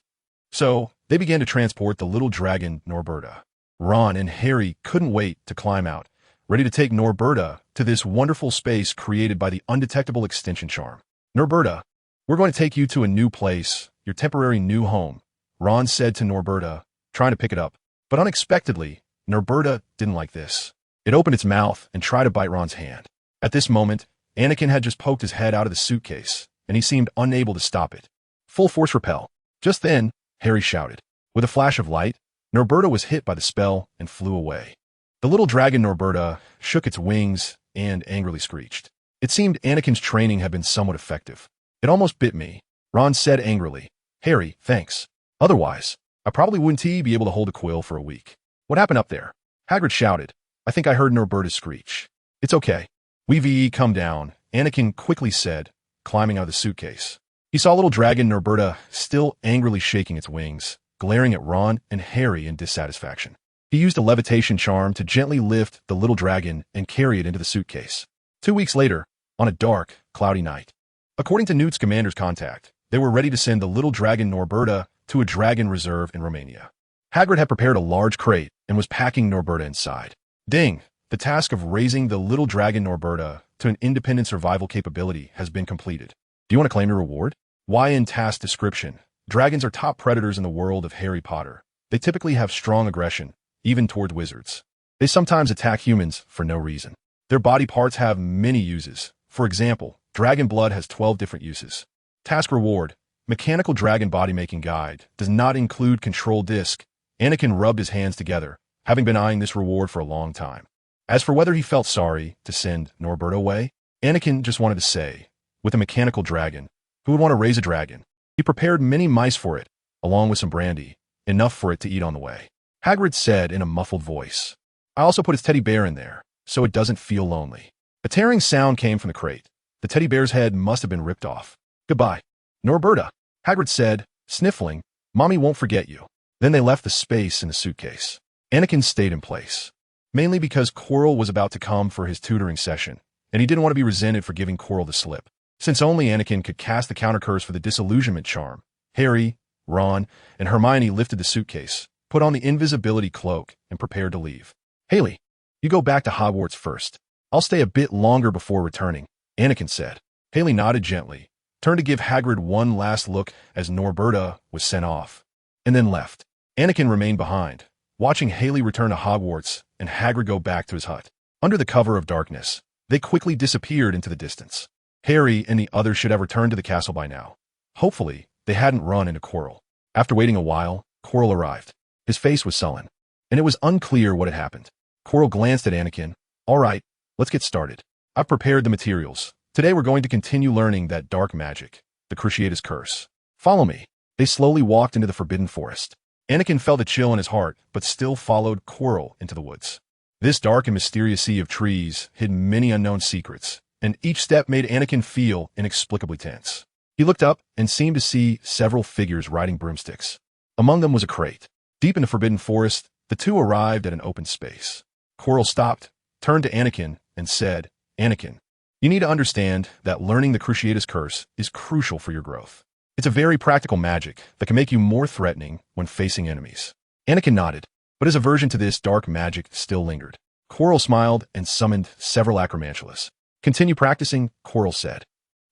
So, they began to transport the little dragon Norberta. Ron and Harry couldn't wait to climb out, ready to take Norberta to this wonderful space created by the undetectable extinction charm. Norberta, we're going to take you to a new place, your temporary new home, Ron said to Norberta, trying to pick it up. But unexpectedly, Norberta didn't like this. It opened its mouth and tried to bite Ron's hand. At this moment, Anakin had just poked his head out of the suitcase, and he seemed unable to stop it. Full force repel. Just then, Harry shouted. With a flash of light, Norberta was hit by the spell and flew away. The little dragon Norberta shook its wings and angrily screeched. It seemed Anakin's training had been somewhat effective. It almost bit me, Ron said angrily. Harry, thanks. Otherwise, I probably wouldn't be able to hold a quill for a week. What happened up there? Hagrid shouted. I think I heard Norberta screech. It's okay. We've come down, Anakin quickly said, climbing out of the suitcase. He saw little dragon Norberta still angrily shaking its wings, glaring at Ron and Harry in dissatisfaction. He used a levitation charm to gently lift the little dragon and carry it into the suitcase. 2 weeks later, on a dark, cloudy night. According to Newt Scamander's contact, they were ready to send the little dragon Norberta to a dragon reserve in Romania. Hagrid had prepared a large crate and was packing Norberta inside. Ding! The task of raising the little dragon Norberta to an independent survival capability has been completed. Do you want to claim your reward? Why in task description? Dragons are top predators in the world of Harry Potter. They typically have strong aggression, even toward wizards. They sometimes attack humans for no reason. Their body parts have many uses. For example, dragon blood has 12 different uses. Task reward. Mechanical Dragon Bodymaking Guide does not include Control Disc. Anakin rubbed his hands together, having been eyeing this reward for a long time. As for whether he felt sorry to send Norberta away, Anakin just wanted to say, with a mechanical dragon, who would want to raise a dragon? He prepared many mice for it, along with some brandy, enough for it to eat on the way. Hagrid said in a muffled voice. I also put his teddy bear in there, so it doesn't feel lonely. A tearing sound came from the crate. The teddy bear's head must have been ripped off. Goodbye. Norberta, Hagrid said, sniffling, Mommy won't forget you. Then they left the space in the suitcase. Anakin stayed in place, mainly because Quirrell was about to come for his tutoring session, and he didn't want to be resented for giving Quirrell the slip. Since only Anakin could cast the counter curse for the disillusionment charm, Harry, Ron, and Hermione lifted the suitcase, put on the invisibility cloak, and prepared to leave. Haley, you go back to Hogwarts first. I'll stay a bit longer before returning, Anakin said. Haley nodded gently, turned to give Hagrid one last look as Norberta was sent off, and then left. Anakin remained behind, watching Haley return to Hogwarts and Hagrid go back to his hut. Under the cover of darkness, they quickly disappeared into the distance. Harry and the others should have returned to the castle by now. Hopefully, they hadn't run into Quirrell. After waiting a while, Quirrell arrived. His face was sullen, and it was unclear what had happened. Quirrell glanced at Anakin. All right, let's get started. I've prepared the materials. Today we're going to continue learning that dark magic, the Cruciatus Curse. Follow me. They slowly walked into the Forbidden Forest. Anakin felt a chill in his heart, but still followed Quirrell into the woods. This dark and mysterious sea of trees hid many unknown secrets, and each step made Anakin feel inexplicably tense. He looked up and seemed to see several figures riding broomsticks. Among them was a crate. Deep in the Forbidden Forest, the two arrived at an open space. Quirrell stopped, turned to Anakin, and said, Anakin, you need to understand that learning the Cruciatus Curse is crucial for your growth. It's a very practical magic that can make you more threatening when facing enemies. Anakin nodded, but his aversion to this dark magic still lingered. Quirrell smiled and summoned several acromantulas. Continue practicing, Quirrell said.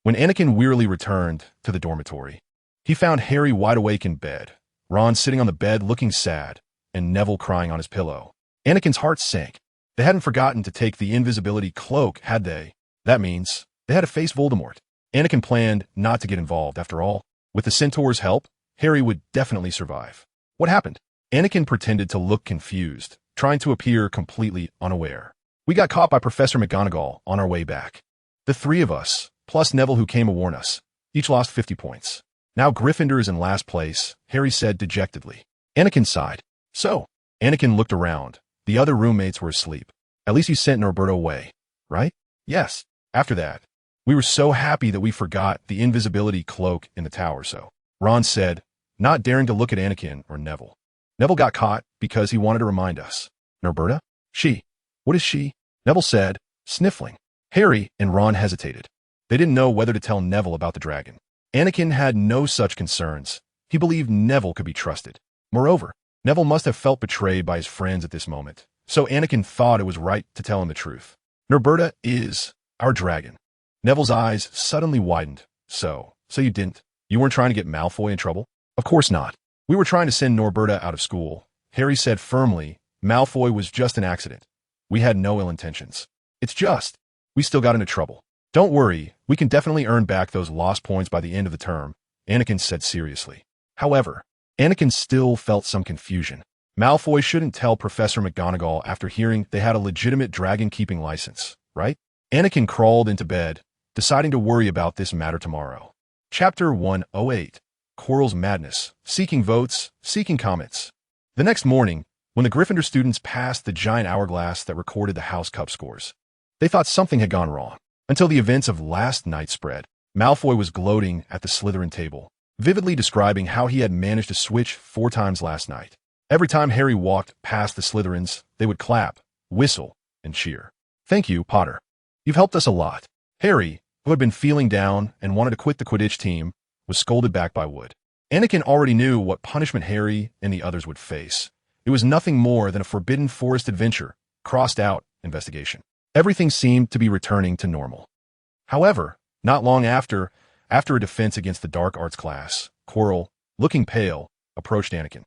When Anakin wearily returned to the dormitory, he found Harry wide awake in bed, Ron sitting on the bed looking sad, and Neville crying on his pillow. Anakin's heart sank. They hadn't forgotten to take the invisibility cloak, had they? That means they had to face Voldemort. Anakin planned not to get involved, after all. With the Centaur's help, Harry would definitely survive. What happened? Anakin pretended to look confused, trying to appear completely unaware. We got caught by Professor McGonagall on our way back. The three of us, plus Neville who came to warn us, each lost 50 points. Now Gryffindor is in last place, Harry said dejectedly. Anakin sighed. So, Anakin looked around. The other roommates were asleep. At least you sent Norberta away, right? Yes. After that, we were so happy that we forgot the invisibility cloak in the tower, so Ron said, not daring to look at Anakin or Neville. Neville got caught because he wanted to remind us. Norberta? She. What is she? Neville said, sniffling. Harry and Ron hesitated. They didn't know whether to tell Neville about the dragon. Anakin had no such concerns. He believed Neville could be trusted. Moreover, Neville must have felt betrayed by his friends at this moment, so Anakin thought it was right to tell him the truth. Norberta is our dragon. Neville's eyes suddenly widened. So you didn't? You weren't trying to get Malfoy in trouble? Of course not. We were trying to send Norberta out of school. Harry said firmly, Malfoy was just an accident. We had no ill intentions. It's just, we still got into trouble. Don't worry, we can definitely earn back those lost points by the end of the term, Anakin said seriously. However, Anakin still felt some confusion. Malfoy shouldn't tell Professor McGonagall after hearing they had a legitimate dragon-keeping license, right? Anakin crawled into bed, deciding to worry about this matter tomorrow. Chapter 108. Quirrell's Madness. Seeking votes, seeking comments. The next morning, when the Gryffindor students passed the giant hourglass that recorded the House Cup scores, they thought something had gone wrong. Until the events of last night spread, Malfoy was gloating at the Slytherin table, vividly describing how he had managed to switch 4 times last night. Every time Harry walked past the Slytherins, they would clap, whistle, and cheer. Thank you, Potter. You've helped us a lot. Harry, who had been feeling down and wanted to quit the Quidditch team, was scolded back by Wood. Anakin already knew what punishment Harry and the others would face. It was nothing more than a Forbidden Forest adventure, crossed out investigation. Everything seemed to be returning to normal. However, not long after a defense against the dark arts class, Quirrell, looking pale, approached Anakin.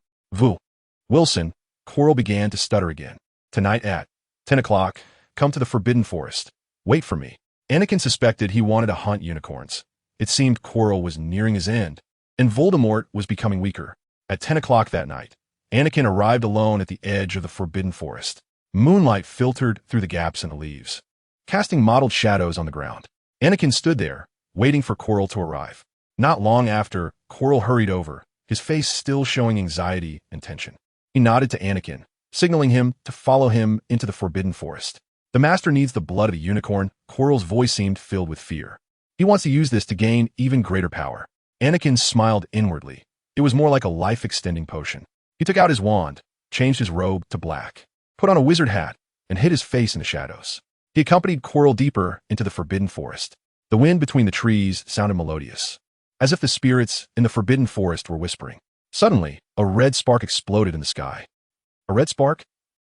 Wilson, Quirrell began to stutter again. Tonight at 10 o'clock, come to the Forbidden Forest. Wait for me. Anakin suspected he wanted to hunt unicorns. It seemed Quirrell was nearing his end, and Voldemort was becoming weaker. At 10 o'clock that night, Anakin arrived alone at the edge of the Forbidden Forest. Moonlight filtered through the gaps in the leaves, casting mottled shadows on the ground. Anakin stood there, waiting for Quirrell to arrive. Not long after, Quirrell hurried over, his face still showing anxiety and tension. He nodded to Anakin, signaling him to follow him into the Forbidden Forest. The Master needs the blood of a unicorn. Quirrell's voice seemed filled with fear. He wants to use this to gain even greater power. Anakin smiled inwardly. It was more like a life-extending potion. He took out his wand, changed his robe to black, put on a wizard hat, and hid his face in the shadows. He accompanied Quirrell deeper into the Forbidden Forest. The wind between the trees sounded melodious, as if the spirits in the Forbidden Forest were whispering. Suddenly, a red spark exploded in the sky. A red spark?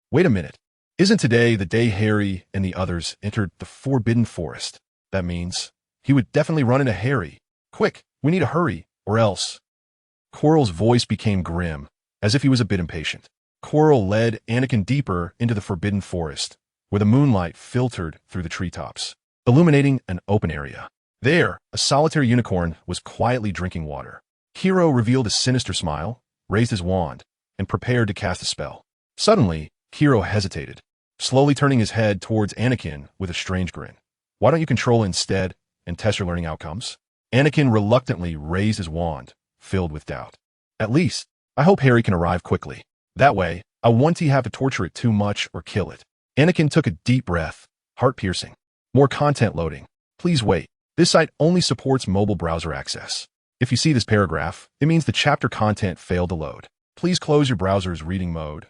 Wait a minute. Isn't today the day Harry and the others entered the Forbidden Forest? That means he would definitely run into Harry. Quick, we need to hurry, or else. Quirrell's voice became grim, as if he was a bit impatient. Quirrell led Anakin deeper into the Forbidden Forest, where the moonlight filtered through the treetops, illuminating an open area. There, a solitary unicorn was quietly drinking water. Hero revealed a sinister smile, raised his wand, and prepared to cast a spell. Suddenly, Hero hesitated, slowly turning his head towards Anakin with a strange grin. Why don't you control instead and test your learning outcomes? Anakin reluctantly raised his wand, filled with doubt. At least, I hope Harry can arrive quickly. That way, I won't have to torture it too much or kill it. Anakin took a deep breath, heart-piercing. More content loading. Please wait. This site only supports mobile browser access. If you see this paragraph, it means the chapter content failed to load. Please close your browser's reading mode,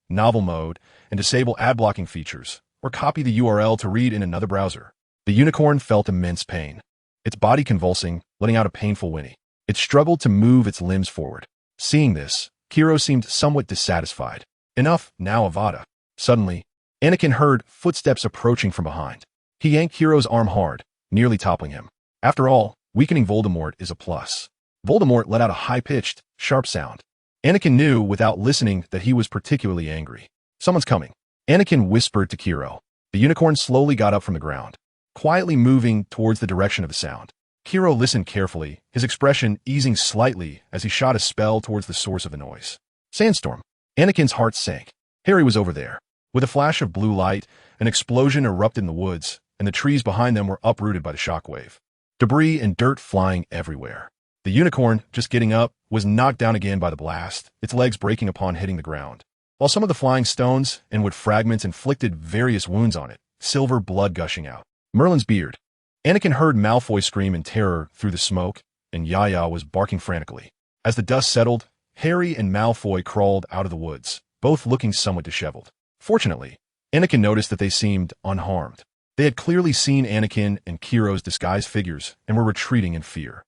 novel mode, and disable ad blocking features, or copy the URL to read in another browser. The unicorn felt immense pain, its body convulsing, letting out a painful whinny. It struggled to move its limbs forward. Seeing this, Kiro seemed somewhat dissatisfied. Enough, now Avada. Suddenly, Anakin heard footsteps approaching from behind. He yanked Kiro's arm hard, nearly toppling him. After all, weakening Voldemort is a plus. Voldemort let out a high-pitched, sharp sound. Anakin knew without listening that he was particularly angry. Someone's coming. Anakin whispered to Kiro. The unicorn slowly got up from the ground, quietly moving towards the direction of the sound. Kiro listened carefully, his expression easing slightly as he shot a spell towards the source of the noise. Sandstorm. Anakin's heart sank. Harry was over there. With a flash of blue light, an explosion erupted in the woods, and the trees behind them were uprooted by the shockwave. Debris and dirt flying everywhere. The unicorn, just getting up, was knocked down again by the blast, its legs breaking upon hitting the ground. While some of the flying stones and wood fragments inflicted various wounds on it, silver blood gushing out. Merlin's beard. Anakin heard Malfoy scream in terror through the smoke, and Yaya was barking frantically. As the dust settled, Harry and Malfoy crawled out of the woods, both looking somewhat disheveled. Fortunately, Anakin noticed that they seemed unharmed. They had clearly seen Anakin and Kiro's disguised figures and were retreating in fear.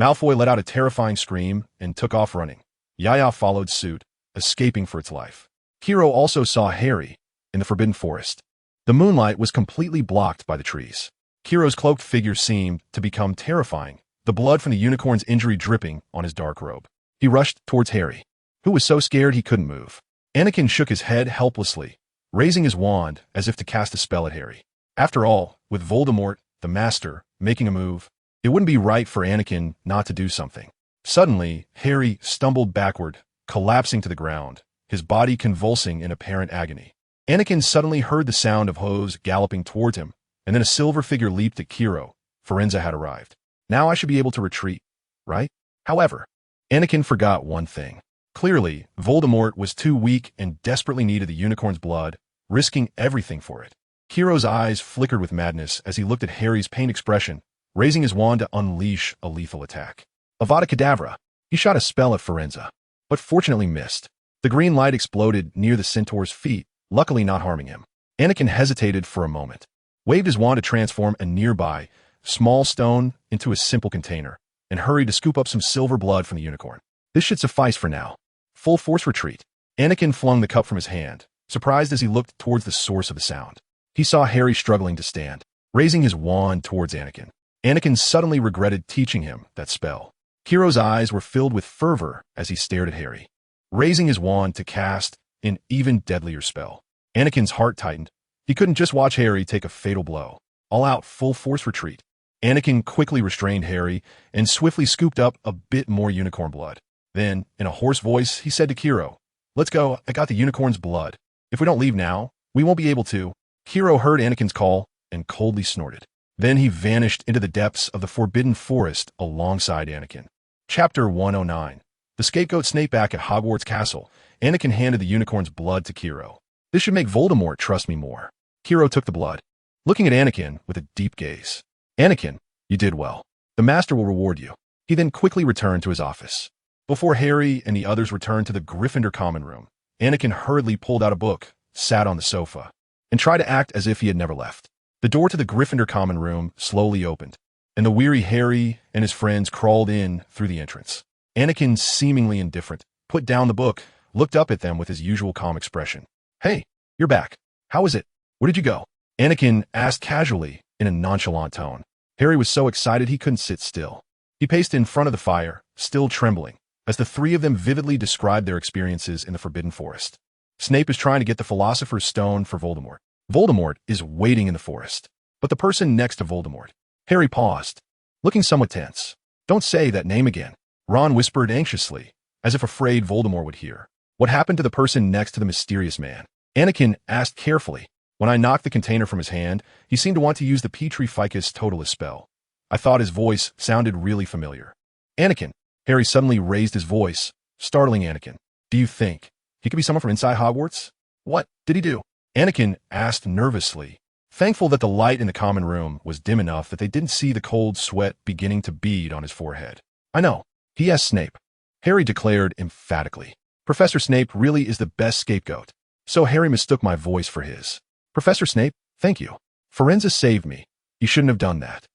Malfoy let out a terrifying scream and took off running. Yaya followed suit, escaping for its life. Kiro also saw Harry in the Forbidden Forest. The moonlight was completely blocked by the trees. Kiro's cloaked figure seemed to become terrifying, the blood from the unicorn's injury dripping on his dark robe. He rushed towards Harry, who was so scared he couldn't move. Anakin shook his head helplessly, raising his wand as if to cast a spell at Harry. After all, with Voldemort, the Master, making a move, it wouldn't be right for Anakin not to do something. Suddenly, Harry stumbled backward, collapsing to the ground, his body convulsing in apparent agony. Anakin suddenly heard the sound of hooves galloping towards him, and then a silver figure leaped at Kiro. FindsHis had arrived. Now I should be able to retreat, right? However, Anakin forgot one thing. Clearly, Voldemort was too weak and desperately needed the unicorn's blood, risking everything for it. Kiro's eyes flickered with madness as he looked at Harry's pained expression, raising his wand to unleash a lethal attack. Avada Kedavra! He shot a spell at FindsHis, but fortunately missed. The green light exploded near the centaur's feet, luckily not harming him. Anakin hesitated for a moment, waved his wand to transform a nearby, small stone into a simple container, and hurried to scoop up some silver blood from the unicorn. This should suffice for now. Full force retreat. Anakin flung the cup from his hand, surprised as he looked towards the source of the sound. He saw Harry struggling to stand, raising his wand towards Anakin. Anakin suddenly regretted teaching him that spell. Kiro's eyes were filled with fervor as he stared at Harry, raising his wand to cast an even deadlier spell. Anakin's heart tightened. He couldn't just watch Harry take a fatal blow. All out full force retreat. Anakin quickly restrained Harry and swiftly scooped up a bit more unicorn blood. Then, in a hoarse voice, he said to Kiro, "Let's go, I got the unicorn's blood. If we don't leave now, we won't be able to." Kiro heard Anakin's call and coldly snorted. Then he vanished into the depths of the Forbidden Forest alongside Anakin. Chapter 109. The scapegoat snake back at Hogwarts Castle. Anakin handed the unicorn's blood to Kiro. "This should make Voldemort trust me more." Kiro took the blood, looking at Anakin with a deep gaze. "Anakin, you did well. The Master will reward you." He then quickly returned to his office. Before Harry and the others returned to the Gryffindor common room, Anakin hurriedly pulled out a book, sat on the sofa, and tried to act as if he had never left. The door to the Gryffindor common room slowly opened, and the weary Harry and his friends crawled in through the entrance. Anakin, seemingly indifferent, put down the book, looked up at them with his usual calm expression. "Hey, you're back. How is it? Where did you go?" Anakin asked casually in a nonchalant tone. Harry was so excited he couldn't sit still. He paced in front of the fire, still trembling, as the three of them vividly described their experiences in the Forbidden Forest. Snape is trying to get the Philosopher's Stone for Voldemort. Voldemort is waiting in the forest. But the person next to Voldemort. Harry paused, looking somewhat tense. "Don't say that name again," Ron whispered anxiously, as if afraid Voldemort would hear. "What happened to the person next to the mysterious man?" Anakin asked carefully. "When I knocked the container from his hand, he seemed to want to use the Petri Ficus Totalis spell. I thought his voice sounded really familiar." "Anakin," Harry suddenly raised his voice, startling Anakin. "Do you think he could be someone from inside Hogwarts?" "What did he do?" Anakin asked nervously, thankful that the light in the common room was dim enough that they didn't see the cold sweat beginning to bead on his forehead. "I know. He asked Snape," Harry declared emphatically. "Professor Snape really is the best scapegoat." So Harry mistook my voice for his. "Professor Snape, thank you. FindsHis saved me. You shouldn't have done that."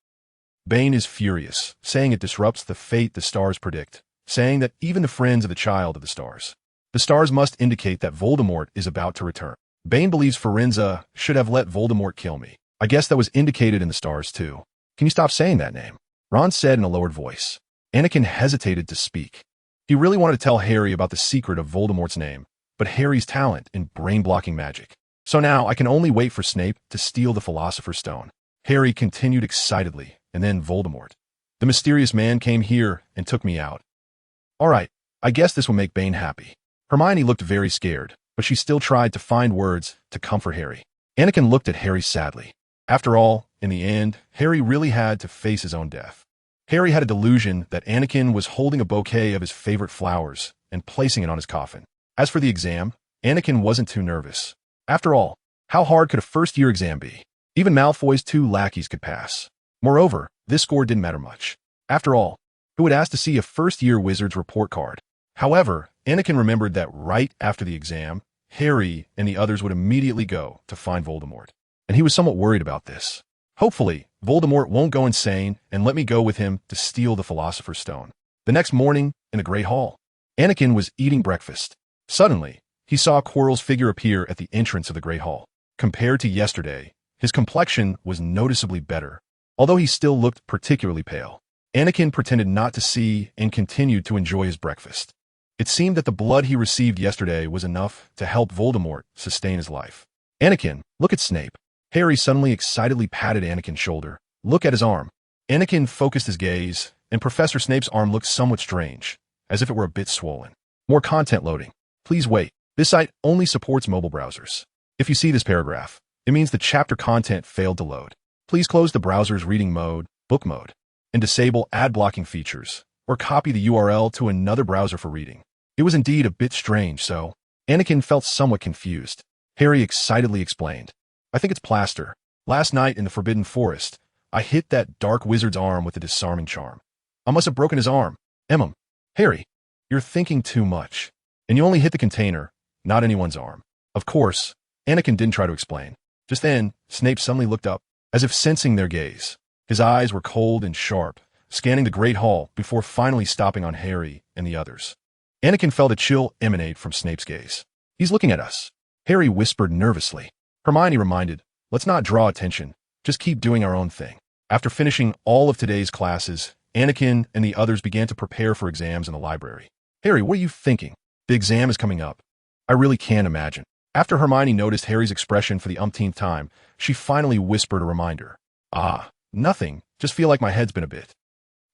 Bane is furious, saying it disrupts the fate the stars predict, saying that even the friends of the child of the stars. The stars must indicate that Voldemort is about to return. Bane believes FindsHis should have let Voldemort kill me. I guess that was indicated in the stars too. "Can you stop saying that name?" Ron said in a lowered voice. Anakin hesitated to speak. He really wanted to tell Harry about the secret of Voldemort's name, but Harry's talent in brain-blocking magic. "So now I can only wait for Snape to steal the Philosopher's Stone." Harry continued excitedly. "And then Voldemort. The mysterious man came here and took me out. All right, I guess this will make Bane happy." Hermione looked very scared, but she still tried to find words to comfort Harry. Anakin looked at Harry sadly. After all, in the end, Harry really had to face his own death. Harry had a delusion that Anakin was holding a bouquet of his favorite flowers and placing it on his coffin. As for the exam, Anakin wasn't too nervous. After all, how hard could a first-year exam be? Even Malfoy's 2 lackeys could pass. Moreover, this score didn't matter much. After all, who would ask to see a first-year wizard's report card? However, Anakin remembered that right after the exam, Harry and the others would immediately go to find Voldemort. And he was somewhat worried about this. Hopefully, Voldemort won't go insane and let me go with him to steal the Philosopher's Stone. The next morning, in the Great Hall, Anakin was eating breakfast. Suddenly, he saw Quirrell's figure appear at the entrance of the Great Hall. Compared to yesterday, his complexion was noticeably better, although he still looked particularly pale. Anakin pretended not to see and continued to enjoy his breakfast. It seemed that the blood he received yesterday was enough to help Voldemort sustain his life. "Anakin, look at Snape." Harry suddenly excitedly patted Anakin's shoulder. "Look at his arm." Anakin focused his gaze, and Professor Snape's arm looked somewhat strange, as if it were a bit swollen. "More content loading. Please wait. This site only supports mobile browsers. If you see this paragraph, it means the chapter content failed to load. Please close the browser's reading mode, book mode, and disable ad blocking features, or copy the URL to another browser for reading." It was indeed a bit strange, so Anakin felt somewhat confused. Harry excitedly explained. "I think it's plaster. Last night in the Forbidden Forest, I hit that dark wizard's arm with a disarming charm. I must have broken his arm. Harry, you're thinking too much. And you only hit the container, not anyone's arm." Of course, Anakin didn't try to explain. Just then, Snape suddenly looked up, as if sensing their gaze. His eyes were cold and sharp, scanning the Great Hall before finally stopping on Harry and the others. Anakin felt a chill emanate from Snape's gaze. "He's looking at us," Harry whispered nervously. Hermione reminded, "Let's not draw attention. Just keep doing our own thing." After finishing all of today's classes, Anakin and the others began to prepare for exams in the library. "Harry, what are you thinking? The exam is coming up." "I really can't imagine." After Hermione noticed Harry's expression for the umpteenth time, she finally whispered a reminder. Nothing. Just feel like my head's been a bit."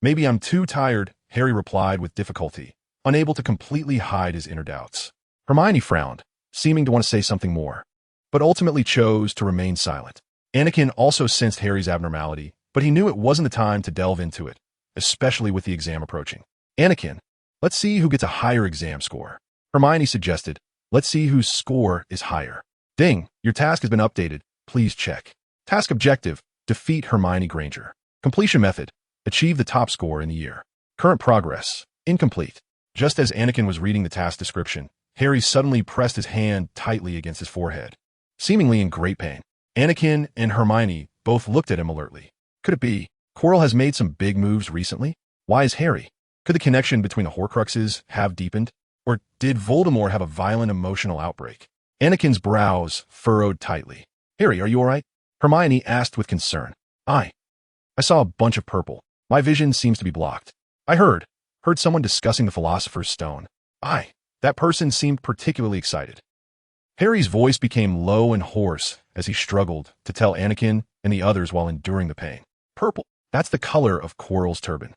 "Maybe I'm too tired," Harry replied with difficulty, unable to completely hide his inner doubts. Hermione frowned, seeming to want to say something more, but ultimately chose to remain silent. Anakin also sensed Harry's abnormality, but he knew it wasn't the time to delve into it, especially with the exam approaching. "Anakin, let's see who gets a higher exam score." Hermione suggested, "Let's see whose score is higher." "Ding, your task has been updated. Please check." Task objective: defeat Hermione Granger. Completion method: achieve the top score in the year. Current progress: incomplete. Just as Anakin was reading the task description, Harry suddenly pressed his hand tightly against his forehead, seemingly in great pain. Anakin and Hermione both looked at him alertly. Could it be Quirrell has made some big moves recently? Why is Harry Could the connection between the Horcruxes have deepened? Or did Voldemort have a violent emotional outbreak? Anakin's brows furrowed tightly. Harry, are you all right? Hermione asked with concern. I saw a bunch of purple. My vision seems to be blocked. I heard someone discussing the Philosopher's Stone. That person seemed particularly excited. Harry's voice became low and hoarse as he struggled to tell Anakin and the others while enduring the pain. Purple. That's the color of Quirrell's turban.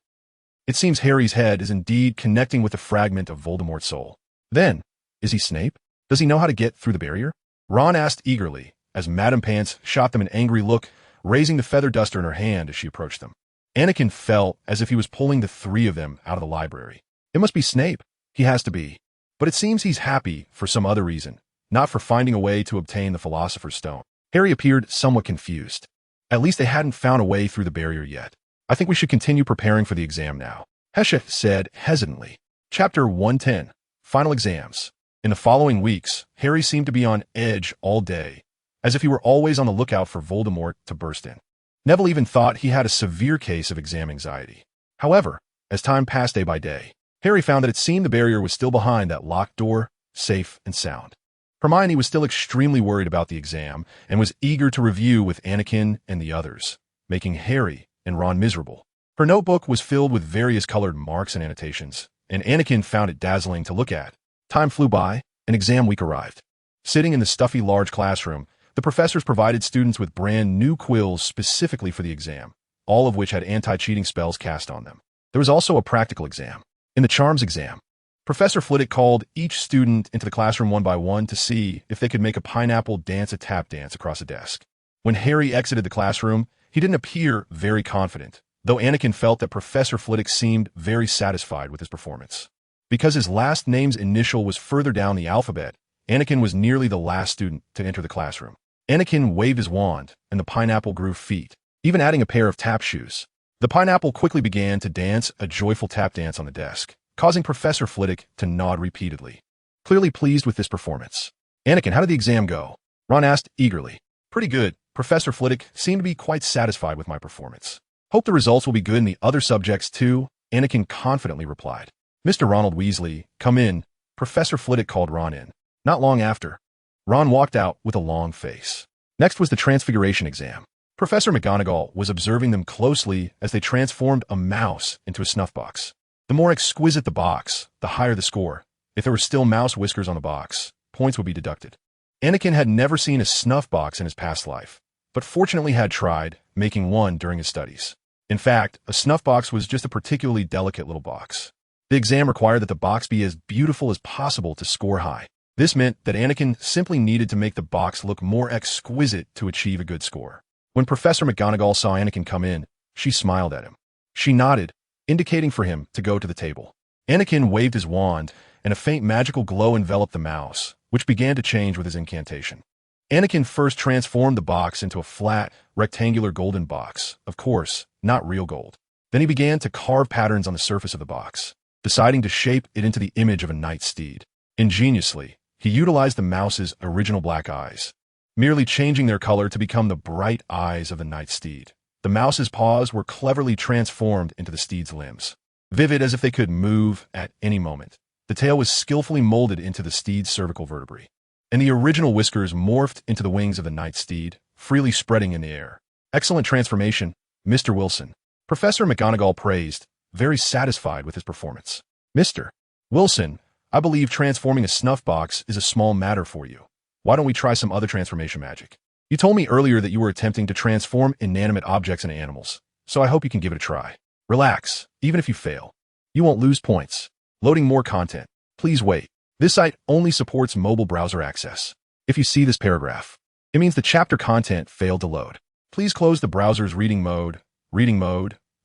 It seems Harry's head is indeed connecting with a fragment of Voldemort's soul. Then, is he Snape? Does he know how to get through the barrier? Ron asked eagerly, as Madame Pants shot them an angry look, raising the feather duster in her hand as she approached them. Anakin felt as if he was pulling the three of them out of the library. It must be Snape. He has to be. But it seems he's happy for some other reason, not for finding a way to obtain the Philosopher's Stone. Harry appeared somewhat confused. At least they hadn't found a way through the barrier yet. I think we should continue preparing for the exam now, Hesha said hesitantly. Chapter 110. Final Exams. In the following weeks, Harry seemed to be on edge all day, as if he were always on the lookout for Voldemort to burst in. Neville even thought he had a severe case of exam anxiety. However, as time passed day by day, Harry found that it seemed the barrier was still behind that locked door, safe and sound. Hermione was still extremely worried about the exam and was eager to review with Anakin and the others, making Harry and Ron miserable. Her notebook was filled with various colored marks and annotations, and Anakin found it dazzling to look at. Time flew by, and exam week arrived. Sitting in the stuffy large classroom, the professors provided students with brand new quills specifically for the exam, all of which had anti-cheating spells cast on them. There was also a practical exam. In the Charms exam, Professor Flitwick called each student into the classroom one by one to see if they could make a pineapple dance a tap dance across a desk. When Harry exited the classroom, he didn't appear very confident, though Anakin felt that Professor Flitwick seemed very satisfied with his performance. Because his last name's initial was further down the alphabet, Anakin was nearly the last student to enter the classroom. Anakin waved his wand, and the pineapple grew feet, even adding a pair of tap shoes. The pineapple quickly began to dance a joyful tap dance on the desk, causing Professor Flitwick to nod repeatedly, clearly pleased with this performance. Anakin, how did the exam go? Ron asked eagerly. Pretty good. Professor Flitwick seemed to be quite satisfied with my performance. Hope the results will be good in the other subjects too, Anakin confidently replied. Mr. Ronald Weasley, come in. Professor Flitwick called Ron in. Not long after, Ron walked out with a long face. Next was the Transfiguration exam. Professor McGonagall was observing them closely as they transformed a mouse into a snuff box. The more exquisite the box, the higher the score. If there were still mouse whiskers on the box, points would be deducted. Anakin had never seen a snuff box in his past life, but fortunately had tried making one during his studies. In fact, a snuff box was just a particularly delicate little box. The exam required that the box be as beautiful as possible to score high. This meant that Anakin simply needed to make the box look more exquisite to achieve a good score. When Professor McGonagall saw Anakin come in, she smiled at him. She nodded, indicating for him to go to the table. Anakin waved his wand, and a faint magical glow enveloped the mouse, which began to change with his incantation. Anakin first transformed the box into a flat, rectangular golden box, of course, not real gold. Then he began to carve patterns on the surface of the box, deciding to shape it into the image of a knight's steed. Ingeniously, he utilized the mouse's original black eyes, merely changing their color to become the bright eyes of the knight's steed. The mouse's paws were cleverly transformed into the steed's limbs, vivid as if they could move at any moment. The tail was skillfully molded into the steed's cervical vertebrae, and the original whiskers morphed into the wings of the knight's steed, freely spreading in the air. Excellent transformation, Mr. Wilson. Professor McGonagall praised, very satisfied with his performance. Mr. Wilson, I believe transforming a snuff box is a small matter for you. Why don't we try some other transformation magic? You told me earlier that you were attempting to transform inanimate objects into animals, so I hope you can give it a try. Relax, even if you fail. You won't lose points. Loading more content. Please wait. This site only supports mobile browser access. If you see this paragraph, it means the chapter content failed to load. Please close the browser's reading mode,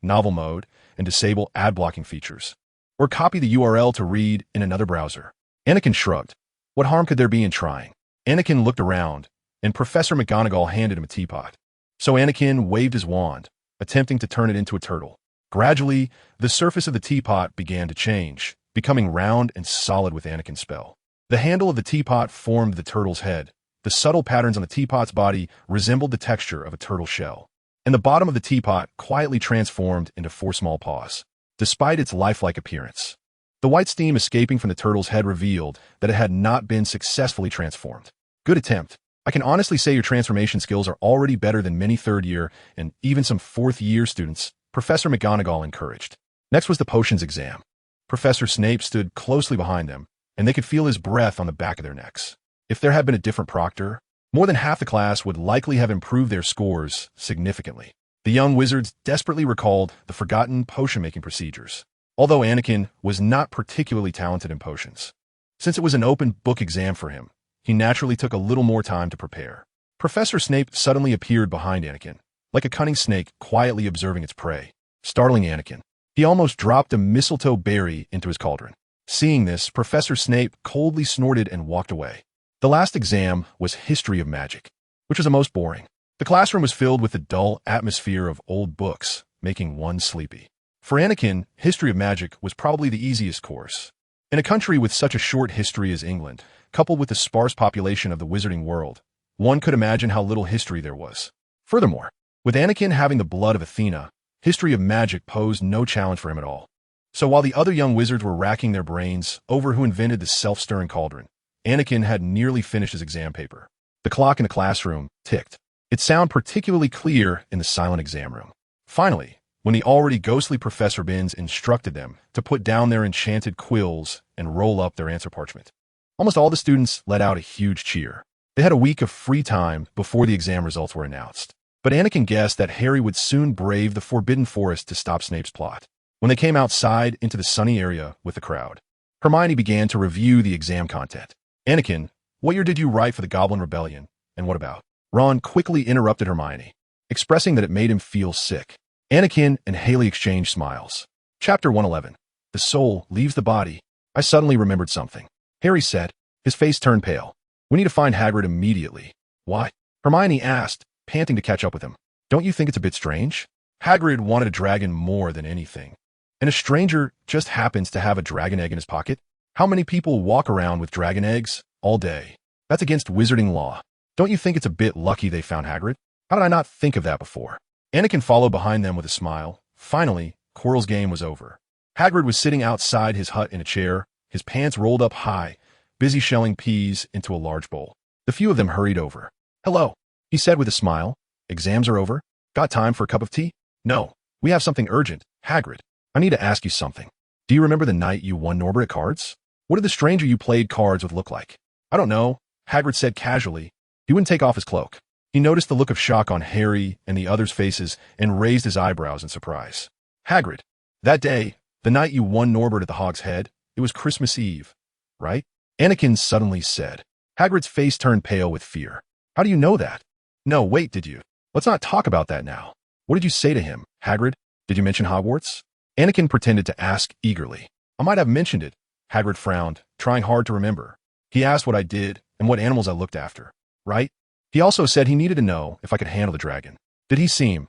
novel mode, and disable ad blocking features. Or copy the URL to read in another browser. Anakin shrugged. What harm could there be in trying? Anakin looked around, and Professor McGonagall handed him a teapot. So Anakin waved his wand, attempting to turn it into a turtle. Gradually, the surface of the teapot began to change, becoming round and solid with Anakin's spell. The handle of the teapot formed the turtle's head. The subtle patterns on the teapot's body resembled the texture of a turtle shell, and the bottom of the teapot quietly transformed into 4 small paws. despite its lifelike appearance. The white steam escaping from the turtle's head revealed that it had not been successfully transformed. Good attempt. I can honestly say your transformation skills are already better than many third-year and even some fourth-year students, Professor McGonagall encouraged. Next was the potions exam. Professor Snape stood closely behind them, and they could feel his breath on the back of their necks. If there had been a different proctor, more than half the class would likely have improved their scores significantly. The young wizards desperately recalled the forgotten potion-making procedures, although Anakin was not particularly talented in potions. Since it was an open book exam for him, he naturally took a little more time to prepare. Professor Snape suddenly appeared behind Anakin, like a cunning snake quietly observing its prey, startling Anakin. He almost dropped a mistletoe berry into his cauldron. Seeing this, Professor Snape coldly snorted and walked away. The last exam was History of Magic, which was the most boring. The classroom was filled with the dull atmosphere of old books, making one sleepy. For Anakin, History of Magic was probably the easiest course. In a country with such a short history as England, coupled with the sparse population of the wizarding world, one could imagine how little history there was. Furthermore, with Anakin having the blood of Athena, History of Magic posed no challenge for him at all. So while the other young wizards were racking their brains over who invented the self-stirring cauldron, Anakin had nearly finished his exam paper. The clock in the classroom ticked. Its sound particularly clear in the silent exam room. Finally, when the already ghostly Professor Binns instructed them to put down their enchanted quills and roll up their answer parchment, almost all the students let out a huge cheer. They had a week of free time before the exam results were announced. But Anakin guessed that Harry would soon brave the Forbidden Forest to stop Snape's plot. When they came outside into the sunny area with the crowd, Hermione began to review the exam content. Anakin, what year did you write for the Goblin Rebellion, and what about? Ron quickly interrupted Hermione, expressing that it made him feel sick. Anakin and Haley exchanged smiles. Chapter 111. The soul leaves the body. I suddenly remembered something. Harry said. His face turned pale. We need to find Hagrid immediately. Why? Hermione asked, panting to catch up with him. Don't you think it's a bit strange? Hagrid wanted a dragon more than anything. And a stranger just happens to have a dragon egg in his pocket? How many people walk around with dragon eggs all day? That's against wizarding law. Don't you think it's a bit lucky they found Hagrid? How did I not think of that before? Anakin followed behind them with a smile. Finally, Quirrell's game was over. Hagrid was sitting outside his hut in a chair, his pants rolled up high, busy shelling peas into a large bowl. The few of them hurried over. Hello, he said with a smile. Exams are over? Got time for a cup of tea? No, we have something urgent. Hagrid, I need to ask you something. Do you remember the night you won Norbert at cards? What did the stranger you played cards with look like? I don't know, Hagrid said casually. He wouldn't take off his cloak. He noticed the look of shock on Harry and the others' faces and raised his eyebrows in surprise. Hagrid, that day, the night you won Norbert at the Hog's Head, it was Christmas Eve, right? Anakin suddenly said. Hagrid's face turned pale with fear. How do you know that? No, wait, did you? Let's not talk about that now. What did you say to him, Hagrid? Did you mention Hogwarts? Anakin pretended to ask eagerly. I might have mentioned it. Hagrid frowned, trying hard to remember. He asked what I did and what animals I looked after, right? He also said he needed to know if I could handle the dragon. Did he seem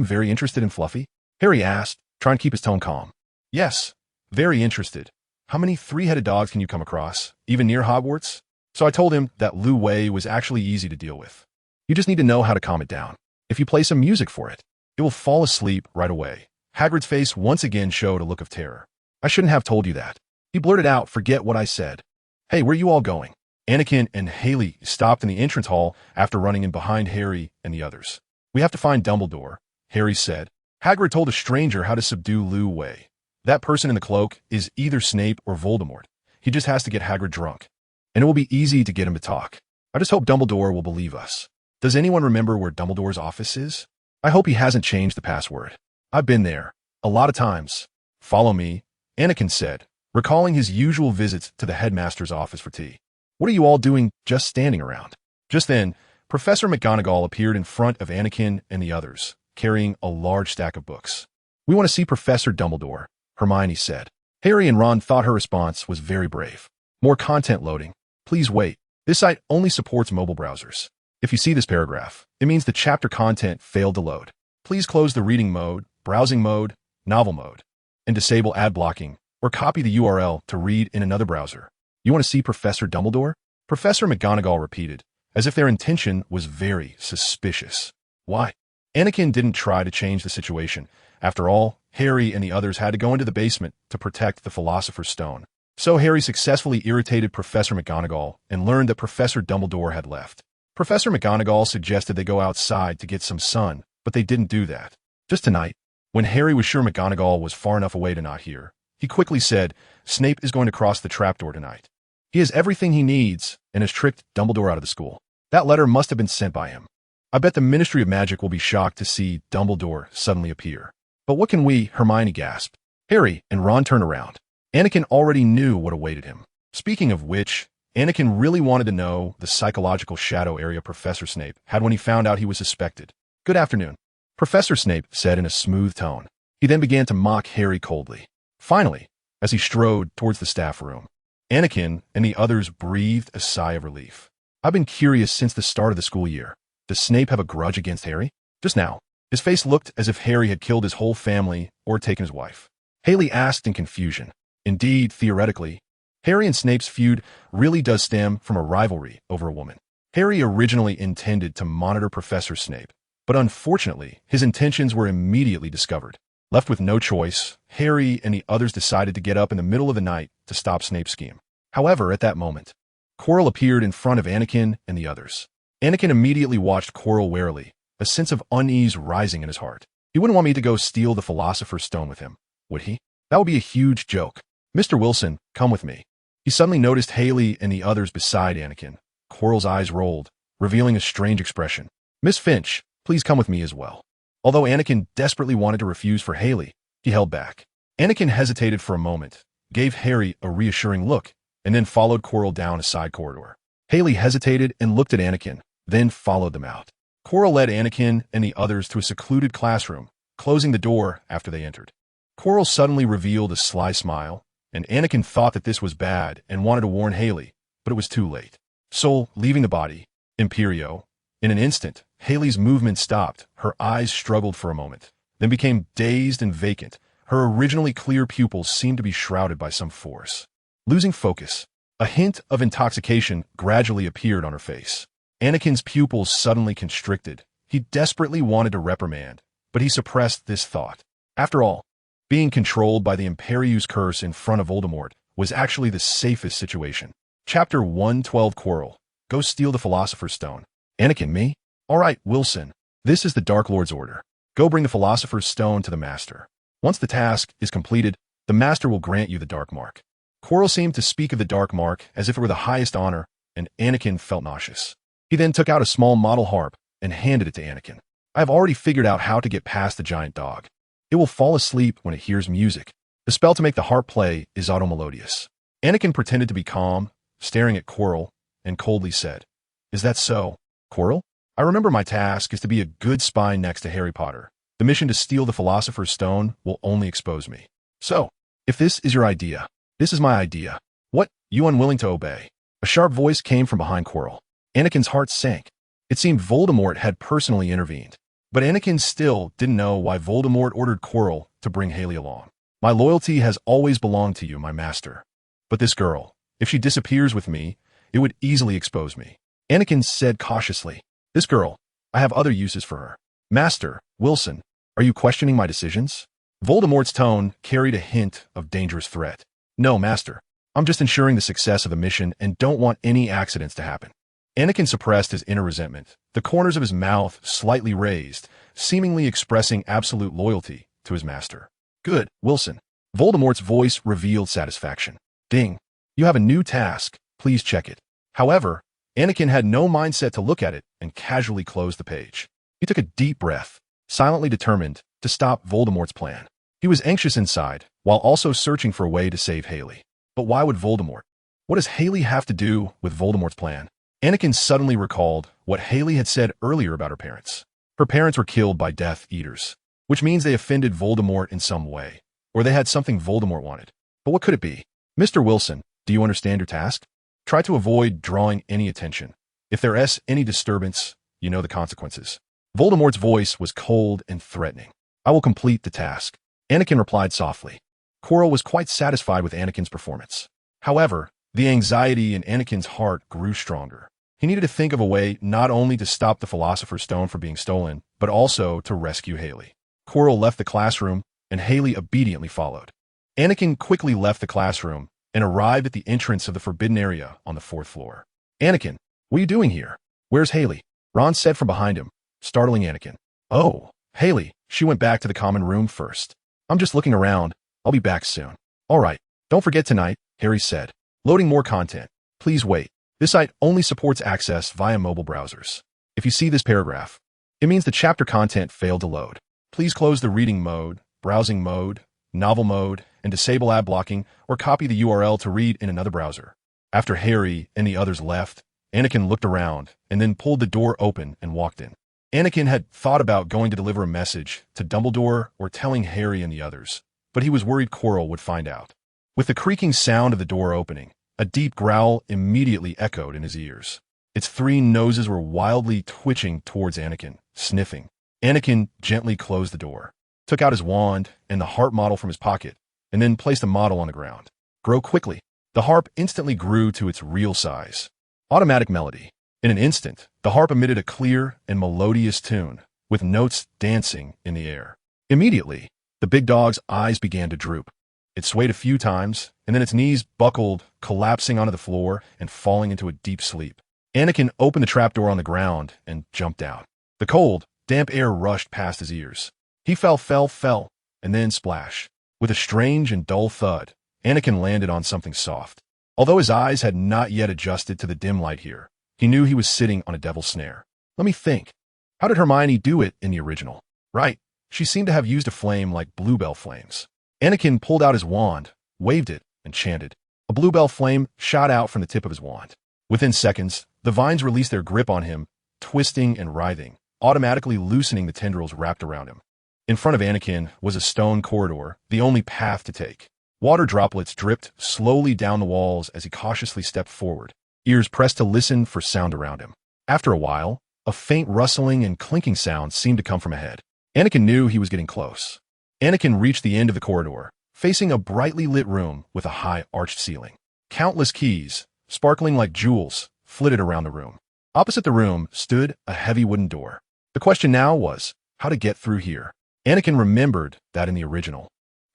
very interested in Fluffy? Harry asked, trying to keep his tone calm. Yes, very interested. How many three-headed dogs can you come across, even near Hogwarts? So I told him that Lu Wei was actually easy to deal with. You just need to know how to calm it down. If you play some music for it, it will fall asleep right away. Hagrid's face once again showed a look of terror. I shouldn't have told you that. He blurted out, forget what I said. Hey, where are you all going? Anakin and Haley stopped in the entrance hall after running in behind Harry and the others. We have to find Dumbledore, Harry said. Hagrid told a stranger how to subdue Lu Wei. That person in the cloak is either Snape or Voldemort. He just has to get Hagrid drunk. And it will be easy to get him to talk. I just hope Dumbledore will believe us. Does anyone remember where Dumbledore's office is? I hope he hasn't changed the password. I've been there. A lot of times. Follow me, Anakin said, recalling his usual visits to the headmaster's office for tea. What are you all doing just standing around? Just then, Professor McGonagall appeared in front of Anakin and the others, carrying a large stack of books. We want to see Professor Dumbledore, Hermione said. Harry and Ron thought her response was very brave. More content loading. Please wait. This site only supports mobile browsers. If you see this paragraph, it means the chapter content failed to load. Please close the reading mode, browsing mode, novel mode, and disable ad blocking, or copy the URL to read in another browser. You want to see Professor Dumbledore? Professor McGonagall repeated, as if their intention was very suspicious. Why? Anakin didn't try to change the situation. After all, Harry and the others had to go into the basement to protect the Philosopher's Stone. So Harry successfully irritated Professor McGonagall and learned that Professor Dumbledore had left. Professor McGonagall suggested they go outside to get some sun, but they didn't do that. Just tonight, when Harry was sure McGonagall was far enough away to not hear, he quickly said, "Snape is going to cross the trapdoor tonight. He has everything he needs and has tricked Dumbledore out of the school. That letter must have been sent by him. I bet the Ministry of Magic will be shocked to see Dumbledore suddenly appear." "But what can we?" Hermione gasped. Harry and Ron turned around. Anakin already knew what awaited him. Speaking of which, Anakin really wanted to know the psychological shadow area Professor Snape had when he found out he was suspected. "Good afternoon," Professor Snape said in a smooth tone. He then began to mock Harry coldly. Finally, as he strode towards the staff room, Anakin and the others breathed a sigh of relief. "I've been curious since the start of the school year. Does Snape have a grudge against Harry?" Just now, his face looked as if Harry had killed his whole family or taken his wife. Haley asked in confusion. Indeed, theoretically, Harry and Snape's feud really does stem from a rivalry over a woman. Harry originally intended to monitor Professor Snape, but unfortunately, his intentions were immediately discovered. Left with no choice, Harry and the others decided to get up in the middle of the night to stop Snape's scheme. However, at that moment, Quirrell appeared in front of Anakin and the others. Anakin immediately watched Quirrell warily, a sense of unease rising in his heart. He wouldn't want me to go steal the Philosopher's Stone with him, would he? That would be a huge joke. "Mr. Wilson, come with me." He suddenly noticed Haley and the others beside Anakin. Quirrell's eyes rolled, revealing a strange expression. "Miss Finch, please come with me as well." Although Anakin desperately wanted to refuse for Haley, he held back. Anakin hesitated for a moment, gave Harry a reassuring look, and then followed Quirrell down a side corridor. Haley hesitated and looked at Anakin, then followed them out. Quirrell led Anakin and the others to a secluded classroom, closing the door after they entered. Quirrell suddenly revealed a sly smile, and Anakin thought that this was bad and wanted to warn Haley, but it was too late. Soul leaving the body, Imperio. In an instant, Haley's movement stopped, her eyes struggled for a moment, then became dazed and vacant. Her originally clear pupils seemed to be shrouded by some force. Losing focus, a hint of intoxication gradually appeared on her face. Anakin's pupils suddenly constricted. He desperately wanted to reprimand, but he suppressed this thought. After all, being controlled by the Imperio's curse in front of Voldemort was actually the safest situation. Chapter 112 Quirrell. Go steal the Philosopher's Stone. Anakin, me? All right, Wilson. This is the Dark Lord's order. Go bring the Philosopher's Stone to the Master. Once the task is completed, the Master will grant you the Dark Mark. Quirrell seemed to speak of the Dark Mark as if it were the highest honor, and Anakin felt nauseous. He then took out a small model harp and handed it to Anakin. "I have already figured out how to get past the giant dog. It will fall asleep when it hears music. The spell to make the harp play is automelodious." Anakin pretended to be calm, staring at Quirrell, and coldly said, "Is that so, Quirrell? I remember my task is to be a good spy next to Harry Potter. The mission to steal the Philosopher's Stone will only expose me. So, if this is your idea, this is my idea. What, you unwilling to obey?" A sharp voice came from behind Quirrell. Anakin's heart sank. It seemed Voldemort had personally intervened. But Anakin still didn't know why Voldemort ordered Quirrell to bring Haley along. "My loyalty has always belonged to you, my master. But this girl, if she disappears with me, it would easily expose me." Anakin said cautiously, "This girl, I have other uses for her." "Master, Wilson, are you questioning my decisions?" Voldemort's tone carried a hint of dangerous threat. "No, Master. I'm just ensuring the success of the mission and don't want any accidents to happen." Anakin suppressed his inner resentment, the corners of his mouth slightly raised, seemingly expressing absolute loyalty to his master. "Good, Wilson." Voldemort's voice revealed satisfaction. "Ding. You have a new task. Please check it." However, Anakin had no mindset to look at it and casually closed the page. He took a deep breath, silently determined to stop Voldemort's plan. He was anxious inside, while also searching for a way to save Haley. But why would Voldemort? What does Haley have to do with Voldemort's plan? Anakin suddenly recalled what Haley had said earlier about her parents. Her parents were killed by Death Eaters, which means they offended Voldemort in some way, or they had something Voldemort wanted. But what could it be? "Mr. Wilson, do you understand your task? Try to avoid drawing any attention. If there is any disturbance, you know the consequences." Voldemort's voice was cold and threatening. "I will complete the task." Anakin replied softly. Quirrell was quite satisfied with Anakin's performance. However, the anxiety in Anakin's heart grew stronger. He needed to think of a way not only to stop the Philosopher's Stone from being stolen, but also to rescue Haley. Quirrell left the classroom, and Haley obediently followed. Anakin quickly left the classroom and arrived at the entrance of the forbidden area on the 4th floor. "Anakin, what are you doing here? Where's Haley?" Ron said from behind him, startling Anakin. "Oh, Haley, she went back to the common room first. I'm just looking around. I'll be back soon." "All right, don't forget tonight," Harry said. "Loading more content. Please wait. This site only supports access via mobile browsers. If you see this paragraph, it means the chapter content failed to load. Please close the reading mode, browsing mode, novel mode, and disable ad blocking, or copy the URL to read in another browser." After Harry and the others left, Anakin looked around and then pulled the door open and walked in. Anakin had thought about going to deliver a message to Dumbledore or telling Harry and the others, but he was worried Quirrell would find out. With the creaking sound of the door opening, a deep growl immediately echoed in his ears. Its 3 noses were wildly twitching towards Anakin, sniffing. Anakin gently closed the door, took out his wand and the harp model from his pocket, and then placed the model on the ground. "Grow quickly." The harp instantly grew to its real size. Automatic melody. In an instant, the harp emitted a clear and melodious tune, with notes dancing in the air. Immediately, the big dog's eyes began to droop. It swayed a few times, and then its knees buckled, collapsing onto the floor and falling into a deep sleep. Anakin opened the trapdoor on the ground and jumped out. The cold, damp air rushed past his ears. He fell, and then splash. With a strange and dull thud, Anakin landed on something soft. Although his eyes had not yet adjusted to the dim light here, he knew he was sitting on a devil's snare. Let me think. How did Hermione do it in the original? Right, she seemed to have used a flame like bluebell flames. Anakin pulled out his wand, waved it, and chanted. A bluebell flame shot out from the tip of his wand. Within seconds, the vines released their grip on him, twisting and writhing, automatically loosening the tendrils wrapped around him. In front of Anakin was a stone corridor, the only path to take. Water droplets dripped slowly down the walls as he cautiously stepped forward, ears pressed to listen for sound around him. After a while, a faint rustling and clinking sound seemed to come from ahead. Anakin knew he was getting close. Anakin reached the end of the corridor, facing a brightly lit room with a high arched ceiling. Countless keys, sparkling like jewels, flitted around the room. Opposite the room stood a heavy wooden door. The question now was, how to get through here? Anakin remembered that in the original,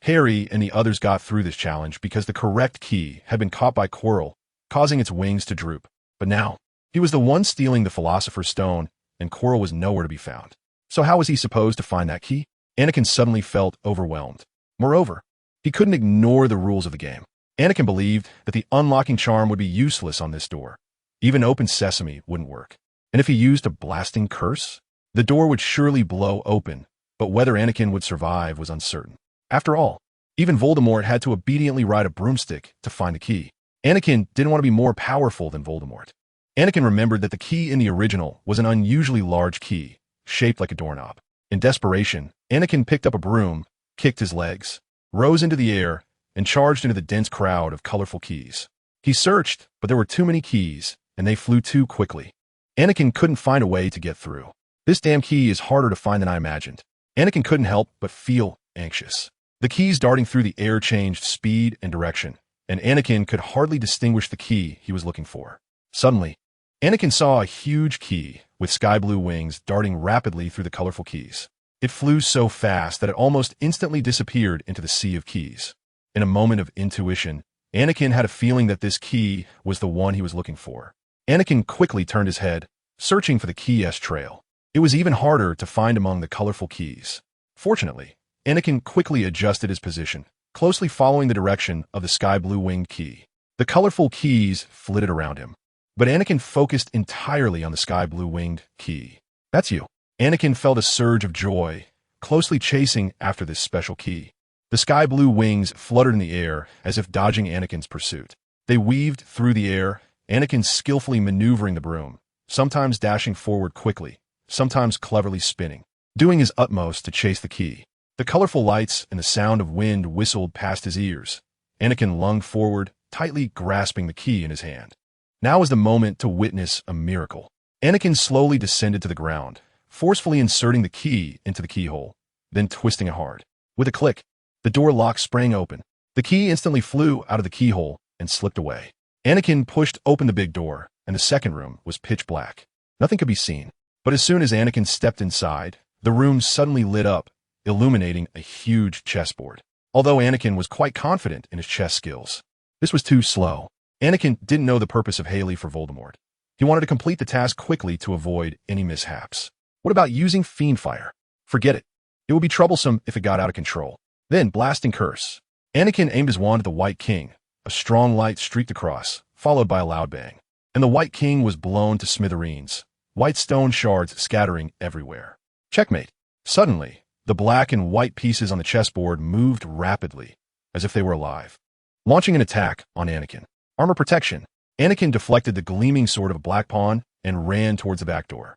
Harry and the others got through this challenge because the correct key had been caught by Quirrell, causing its wings to droop. But now, he was the one stealing the Philosopher's Stone, and Quirrell was nowhere to be found. So how was he supposed to find that key? Anakin suddenly felt overwhelmed. Moreover, he couldn't ignore the rules of the game. Anakin believed that the unlocking charm would be useless on this door. Even open sesame wouldn't work. And if he used a blasting curse, the door would surely blow open, but whether Anakin would survive was uncertain. After all, even Voldemort had to obediently ride a broomstick to find the key. Anakin didn't want to be more powerful than Voldemort. Anakin remembered that the key in the original was an unusually large key, shaped like a doorknob. In desperation, Anakin picked up a broom, kicked his legs, rose into the air, and charged into the dense crowd of colorful keys. He searched, but there were too many keys, and they flew too quickly. Anakin couldn't find a way to get through. This damn key is harder to find than I imagined. Anakin couldn't help but feel anxious. The keys darting through the air changed speed and direction, and Anakin could hardly distinguish the key he was looking for. Suddenly, Anakin saw a huge key with sky blue wings darting rapidly through the colorful keys. It flew so fast that it almost instantly disappeared into the sea of keys. In a moment of intuition, Anakin had a feeling that this key was the one he was looking for. Anakin quickly turned his head, searching for the key-S trail. It was even harder to find among the colorful keys. Fortunately, Anakin quickly adjusted his position, closely following the direction of the sky blue winged key. The colorful keys flitted around him, but Anakin focused entirely on the sky blue winged key. That's you. Anakin felt a surge of joy, closely chasing after this special key. The sky blue wings fluttered in the air as if dodging Anakin's pursuit. They weaved through the air, Anakin skillfully maneuvering the broom, sometimes dashing forward quickly, sometimes cleverly spinning, doing his utmost to chase the key. The colorful lights and the sound of wind whistled past his ears. Anakin lunged forward, tightly grasping the key in his hand. Now was the moment to witness a miracle. Anakin slowly descended to the ground, forcefully inserting the key into the keyhole, then twisting it hard. With a click, the door lock sprang open. The key instantly flew out of the keyhole and slipped away. Anakin pushed open the big door, and the second room was pitch black. Nothing could be seen. But as soon as Anakin stepped inside, The room suddenly lit up, illuminating a huge chessboard. Although Anakin was quite confident in his chess skills, this was too slow. Anakin didn't know the purpose of Haley for Voldemort. He wanted to complete the task quickly to avoid any mishaps. What about using fiend fire? Forget it. It would be troublesome if it got out of control. Then blasting curse. Anakin aimed his wand at the White King. A strong light streaked across, followed by a loud bang. And the White King was blown to smithereens, white stone shards scattering everywhere. Checkmate. Suddenly, the black and white pieces on the chessboard moved rapidly, as if they were alive, launching an attack on Anakin. Armor protection. Anakin deflected the gleaming sword of a black pawn and ran towards the back door.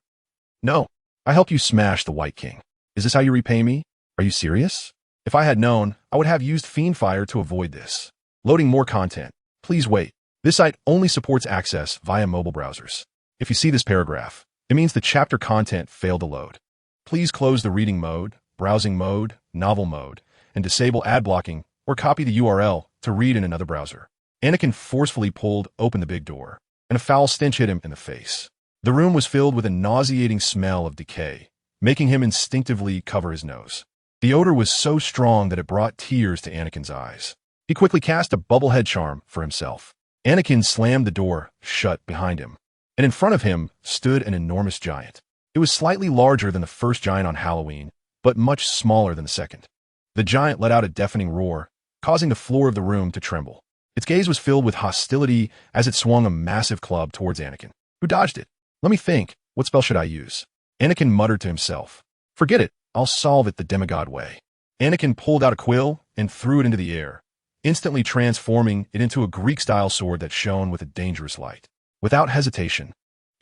No, I helped you smash the White King. Is this how you repay me? Are you serious? If I had known, I would have used fiend fire to avoid this. Loading more content. Please wait. This site only supports access via mobile browsers. If you see this paragraph, it means the chapter content failed to load. Please close the reading mode, browsing mode, novel mode, and disable ad blocking or copy the URL to read in another browser. Anakin forcefully pulled open the big door, and a foul stench hit him in the face. The room was filled with a nauseating smell of decay, making him instinctively cover his nose. The odor was so strong that it brought tears to Anakin's eyes. He quickly cast a bubblehead charm for himself. Anakin slammed the door shut behind him, and in front of him stood an enormous giant. It was slightly larger than the first giant on Halloween, but much smaller than the second. The giant let out a deafening roar, causing the floor of the room to tremble. Its gaze was filled with hostility as it swung a massive club towards Anakin, who dodged it. Let me think. What spell should I use? Anakin muttered to himself. Forget it. I'll solve it the demigod way. Anakin pulled out a quill and threw it into the air, instantly transforming it into a Greek-style sword that shone with a dangerous light. Without hesitation,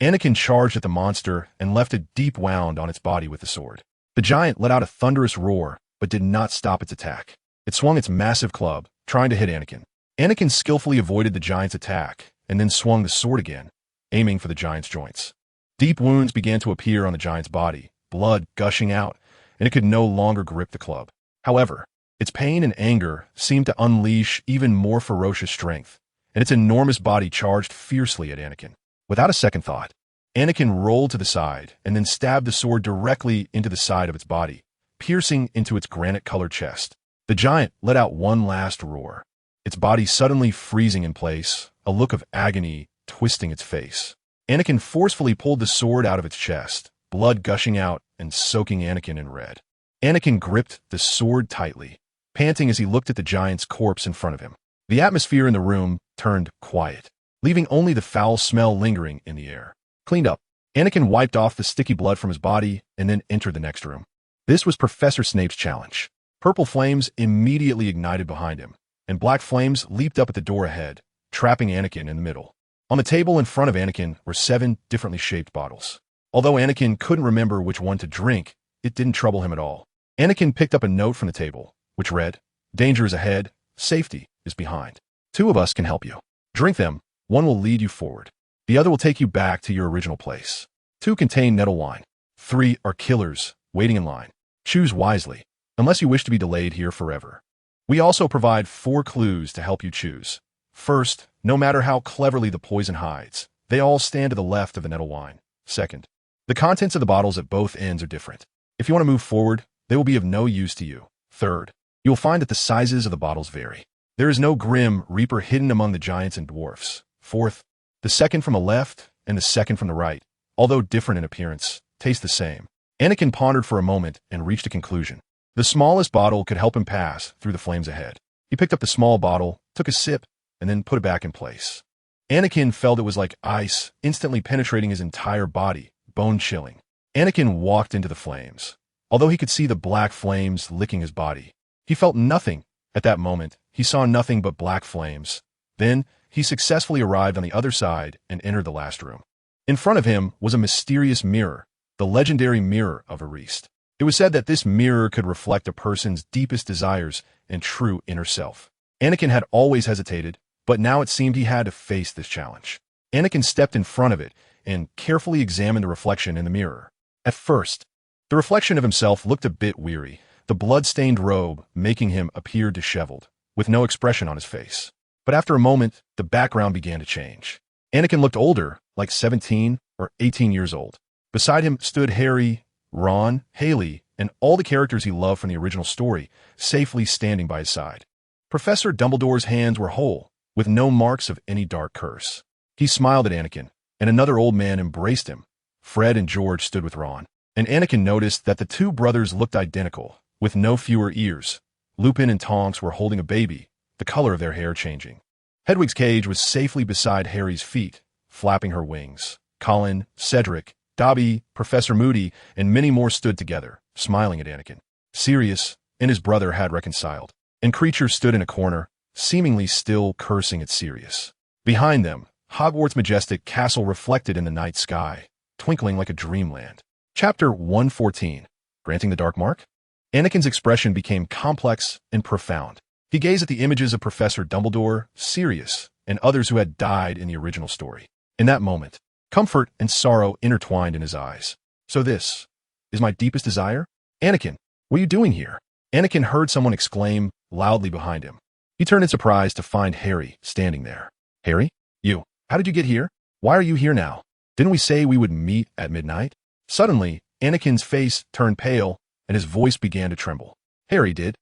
Anakin charged at the monster and left a deep wound on its body with the sword. The giant let out a thunderous roar, but did not stop its attack. It swung its massive club, trying to hit Anakin. Anakin skillfully avoided the giant's attack and then swung the sword again, aiming for the giant's joints. Deep wounds began to appear on the giant's body, blood gushing out, and it could no longer grip the club. However, its pain and anger seemed to unleash even more ferocious strength, and its enormous body charged fiercely at Anakin. Without a second thought, Anakin rolled to the side and then stabbed the sword directly into the side of its body, piercing into its granite-colored chest. The giant let out one last roar, its body suddenly freezing in place, a look of agony twisting its face. Anakin forcefully pulled the sword out of its chest, blood gushing out and soaking Anakin in red. Anakin gripped the sword tightly, panting as he looked at the giant's corpse in front of him. The atmosphere in the room turned quiet, leaving only the foul smell lingering in the air. Cleaned up, Anakin wiped off the sticky blood from his body and then entered the next room. This was Professor Snape's challenge. Purple flames immediately ignited behind him, and black flames leaped up at the door ahead, trapping Anakin in the middle. On the table in front of Anakin were 7 differently shaped bottles. Although Anakin couldn't remember which one to drink, it didn't trouble him at all. Anakin picked up a note from the table, which read, "Danger is ahead, safety is behind. 2 of us can help you. Drink them, one will lead you forward. The other will take you back to your original place. 2 contain nettle wine. 3 are killers, waiting in line. Choose wisely, unless you wish to be delayed here forever. We also provide 4 clues to help you choose. First, no matter how cleverly the poison hides, they all stand to the left of the nettle wine. Second, the contents of the bottles at both ends are different. If you want to move forward, they will be of no use to you. Third, you will find that the sizes of the bottles vary. There is no grim reaper hidden among the giants and dwarfs. Fourth, the second from the left and the second from the right, although different in appearance, taste the same. Anakin pondered for a moment and reached a conclusion. The smallest bottle could help him pass through the flames ahead. He picked up the small bottle, took a sip, and then put it back in place. Anakin felt it was like ice, instantly penetrating his entire body, bone-chilling. Anakin walked into the flames. Although he could see the black flames licking his body, he felt nothing. At that moment, he saw nothing but black flames. Then, he successfully arrived on the other side and entered the last room. In front of him was a mysterious mirror, the legendary mirror of Arist. It was said that this mirror could reflect a person's deepest desires and true inner self. Anakin had always hesitated, but now it seemed he had to face this challenge. Anakin stepped in front of it and carefully examined the reflection in the mirror. At first, the reflection of himself looked a bit weary, the blood-stained robe making him appear disheveled, with no expression on his face. But after a moment, the background began to change. Anakin looked older, like 17 or 18 years old. Beside him stood Harry, Ron, Haley, and all the characters he loved from the original story safely standing by his side. Professor Dumbledore's hands were whole, with no marks of any dark curse. He smiled at Anakin, and another old man embraced him. Fred and George stood with Ron, and Anakin noticed that the two brothers looked identical, with no fewer ears. Lupin and Tonks were holding a baby, the color of their hair changing. Hedwig's cage was safely beside Harry's feet, flapping her wings. Colin, Cedric, Dobby, Professor Moody, and many more stood together, smiling at Anakin. Sirius and his brother had reconciled, and Creature stood in a corner, seemingly still cursing at Sirius. Behind them, Hogwarts' majestic castle reflected in the night sky, twinkling like a dreamland. Chapter 114, Granting the Dark Mark? Anakin's expression became complex and profound. He gazed at the images of Professor Dumbledore, Sirius, and others who had died in the original story. In that moment, comfort and sorrow intertwined in his eyes. So this is my deepest desire? Anakin, what are you doing here? Anakin heard someone exclaim loudly behind him. He turned in surprise to find Harry standing there. Harry? You. How did you get here? Why are you here now? Didn't we say we would meet at midnight? Suddenly, Anakin's face turned pale, and his voice began to tremble. Harry, did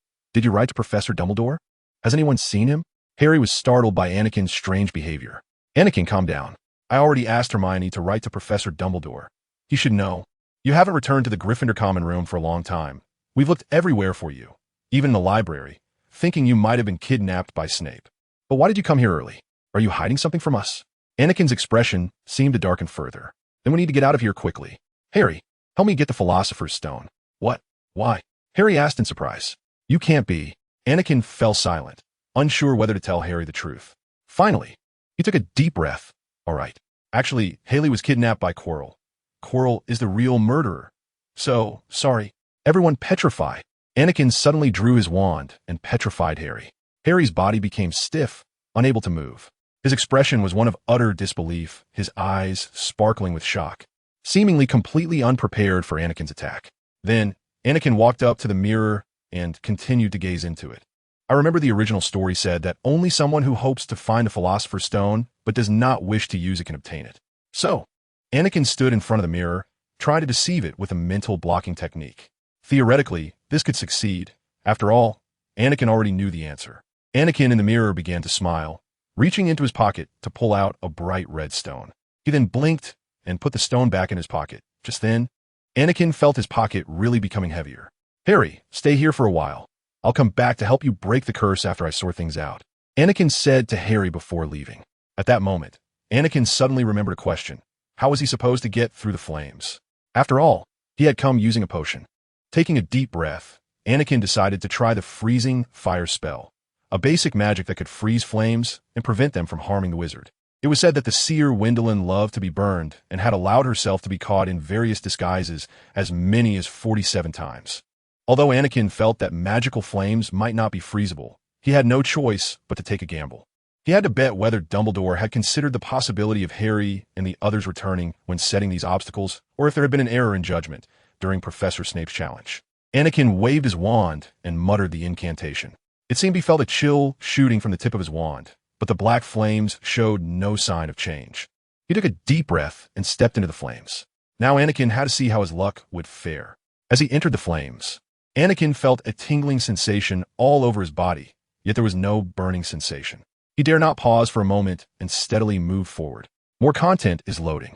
you write to Professor Dumbledore? Has anyone seen him? Harry was startled by Anakin's strange behavior. Anakin, calm down. I already asked Hermione to write to Professor Dumbledore. He should know. You haven't returned to the Gryffindor common room for a long time. We've looked everywhere for you, even in the library, thinking you might have been kidnapped by Snape. But why did you come here early? Are you hiding something from us? Anakin's expression seemed to darken further. Then we need to get out of here quickly. Harry, help me get the Philosopher's Stone. What? Why? Harry asked in surprise. You can't be. Anakin fell silent, unsure whether to tell Harry the truth. Finally, he took a deep breath. All right. Actually, Haley was kidnapped by Quirrell. Quirrell is the real murderer. So, sorry. Everyone petrified. Anakin suddenly drew his wand and petrified Harry. Harry's body became stiff, unable to move. His expression was one of utter disbelief, his eyes sparkling with shock, seemingly completely unprepared for Anakin's attack. Then, Anakin walked up to the mirror and continued to gaze into it. I remember the original story said that only someone who hopes to find the Philosopher's Stone but does not wish to use it can obtain it. So, Anakin stood in front of the mirror, trying to deceive it with a mental blocking technique. Theoretically, this could succeed. After all, Anakin already knew the answer. Anakin in the mirror began to smile, reaching into his pocket to pull out a bright red stone. He then blinked and put the stone back in his pocket. Just then, Anakin felt his pocket really becoming heavier. Harry, stay here for a while. I'll come back to help you break the curse after I sort things out, Anakin said to Harry before leaving. At that moment, Anakin suddenly remembered a question. How was he supposed to get through the flames? After all, he had come using a potion. Taking a deep breath, Anakin decided to try the freezing fire spell, a basic magic that could freeze flames and prevent them from harming the wizard. It was said that the seer Wendelin loved to be burned and had allowed herself to be caught in various disguises as many as 47 times. Although Anakin felt that magical flames might not be freezable, he had no choice but to take a gamble. He had to bet whether Dumbledore had considered the possibility of Harry and the others returning when setting these obstacles, or if there had been an error in judgment during Professor Snape's challenge. Anakin waved his wand and muttered the incantation. It seemed he felt a chill shooting from the tip of his wand, but the black flames showed no sign of change. He took a deep breath and stepped into the flames. Now Anakin had to see how his luck would fare. As he entered the flames, Anakin felt a tingling sensation all over his body, yet there was no burning sensation. He dare not pause for a moment and steadily moved forward. More content is loading.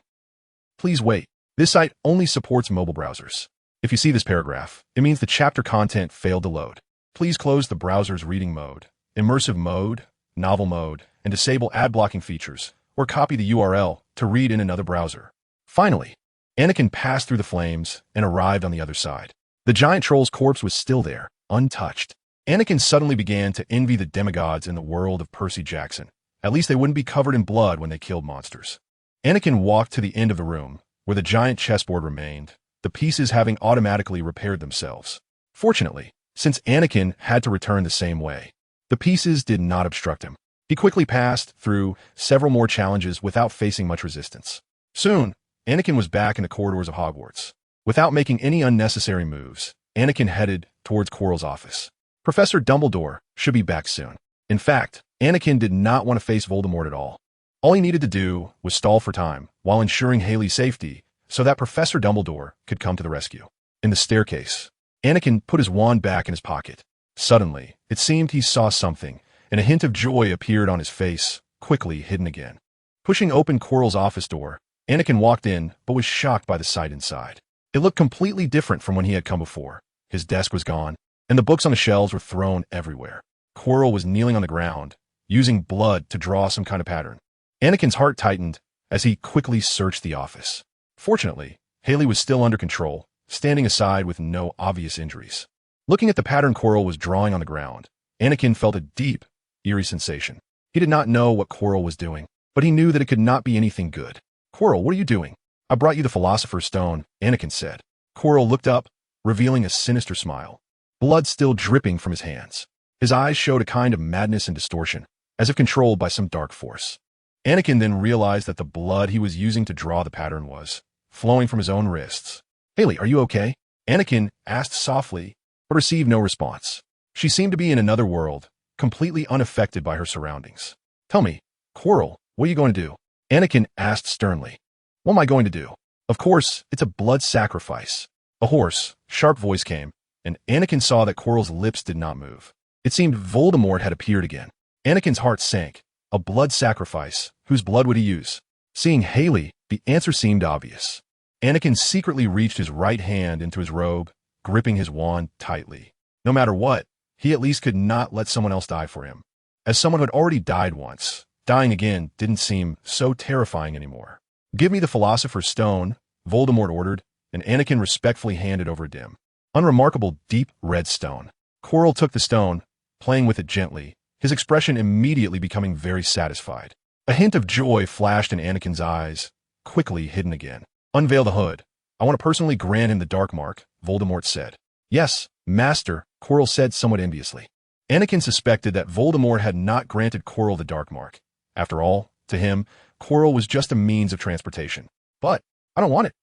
Please wait. This site only supports mobile browsers. If you see this paragraph, it means the chapter content failed to load. Please close the browser's reading mode, immersive mode, novel mode, and disable ad blocking features, or copy the URL to read in another browser. Finally, Anakin passed through the flames and arrived on the other side. The giant troll's corpse was still there, untouched. Anakin suddenly began to envy the demigods in the world of Percy Jackson. At least they wouldn't be covered in blood when they killed monsters. Anakin walked to the end of the room, where the giant chessboard remained, the pieces having automatically repaired themselves. Fortunately, since Anakin had to return the same way, the pieces did not obstruct him. He quickly passed through several more challenges without facing much resistance. Soon, Anakin was back in the corridors of Hogwarts. Without making any unnecessary moves, Anakin headed towards Quirrell's office. Professor Dumbledore should be back soon. In fact, Anakin did not want to face Voldemort at all. All he needed to do was stall for time while ensuring Haley's safety so that Professor Dumbledore could come to the rescue. In the staircase, Anakin put his wand back in his pocket. Suddenly, it seemed he saw something, and a hint of joy appeared on his face, quickly hidden again. Pushing open Quirrell's office door, Anakin walked in, but was shocked by the sight inside. It looked completely different from when he had come before. His desk was gone, and the books on the shelves were thrown everywhere. Quirrell was kneeling on the ground, using blood to draw some kind of pattern. Anakin's heart tightened as he quickly searched the office. Fortunately, Haley was still under control, standing aside with no obvious injuries. Looking at the pattern Quirrell was drawing on the ground, Anakin felt a deep, eerie sensation. He did not know what Quirrell was doing, but he knew that it could not be anything good. "Quirrell, what are you doing?" "I brought you the Philosopher's Stone," Anakin said. Quirrell looked up, revealing a sinister smile, blood still dripping from his hands. His eyes showed a kind of madness and distortion, as if controlled by some dark force. Anakin then realized that the blood he was using to draw the pattern was flowing from his own wrists. "Haley, are you okay?" Anakin asked softly, but received no response. She seemed to be in another world, completely unaffected by her surroundings. "Tell me, Quirrell, what are you going to do?" Anakin asked sternly. "What am I going to do? Of course, it's a blood sacrifice." A hoarse, sharp voice came, and Anakin saw that Quirrell's lips did not move. It seemed Voldemort had appeared again. Anakin's heart sank. A blood sacrifice. Whose blood would he use? Seeing Haley, the answer seemed obvious. Anakin secretly reached his right hand into his robe, gripping his wand tightly. No matter what, he at least could not let someone else die for him. As someone who had already died once, dying again didn't seem so terrifying anymore. "Give me the Philosopher's Stone," Voldemort ordered, and Anakin respectfully handed over a dim, unremarkable deep red stone. Quirrell took the stone, playing with it gently, his expression immediately becoming very satisfied. A hint of joy flashed in Anakin's eyes, quickly hidden again. "Unveil the hood. I want to personally grant him the Dark Mark," Voldemort said. "Yes, Master," Quirrell said somewhat enviously. Anakin suspected that Voldemort had not granted Quirrell the Dark Mark. After all, to him, Quirrell was just a means of transportation. "But I don't want it."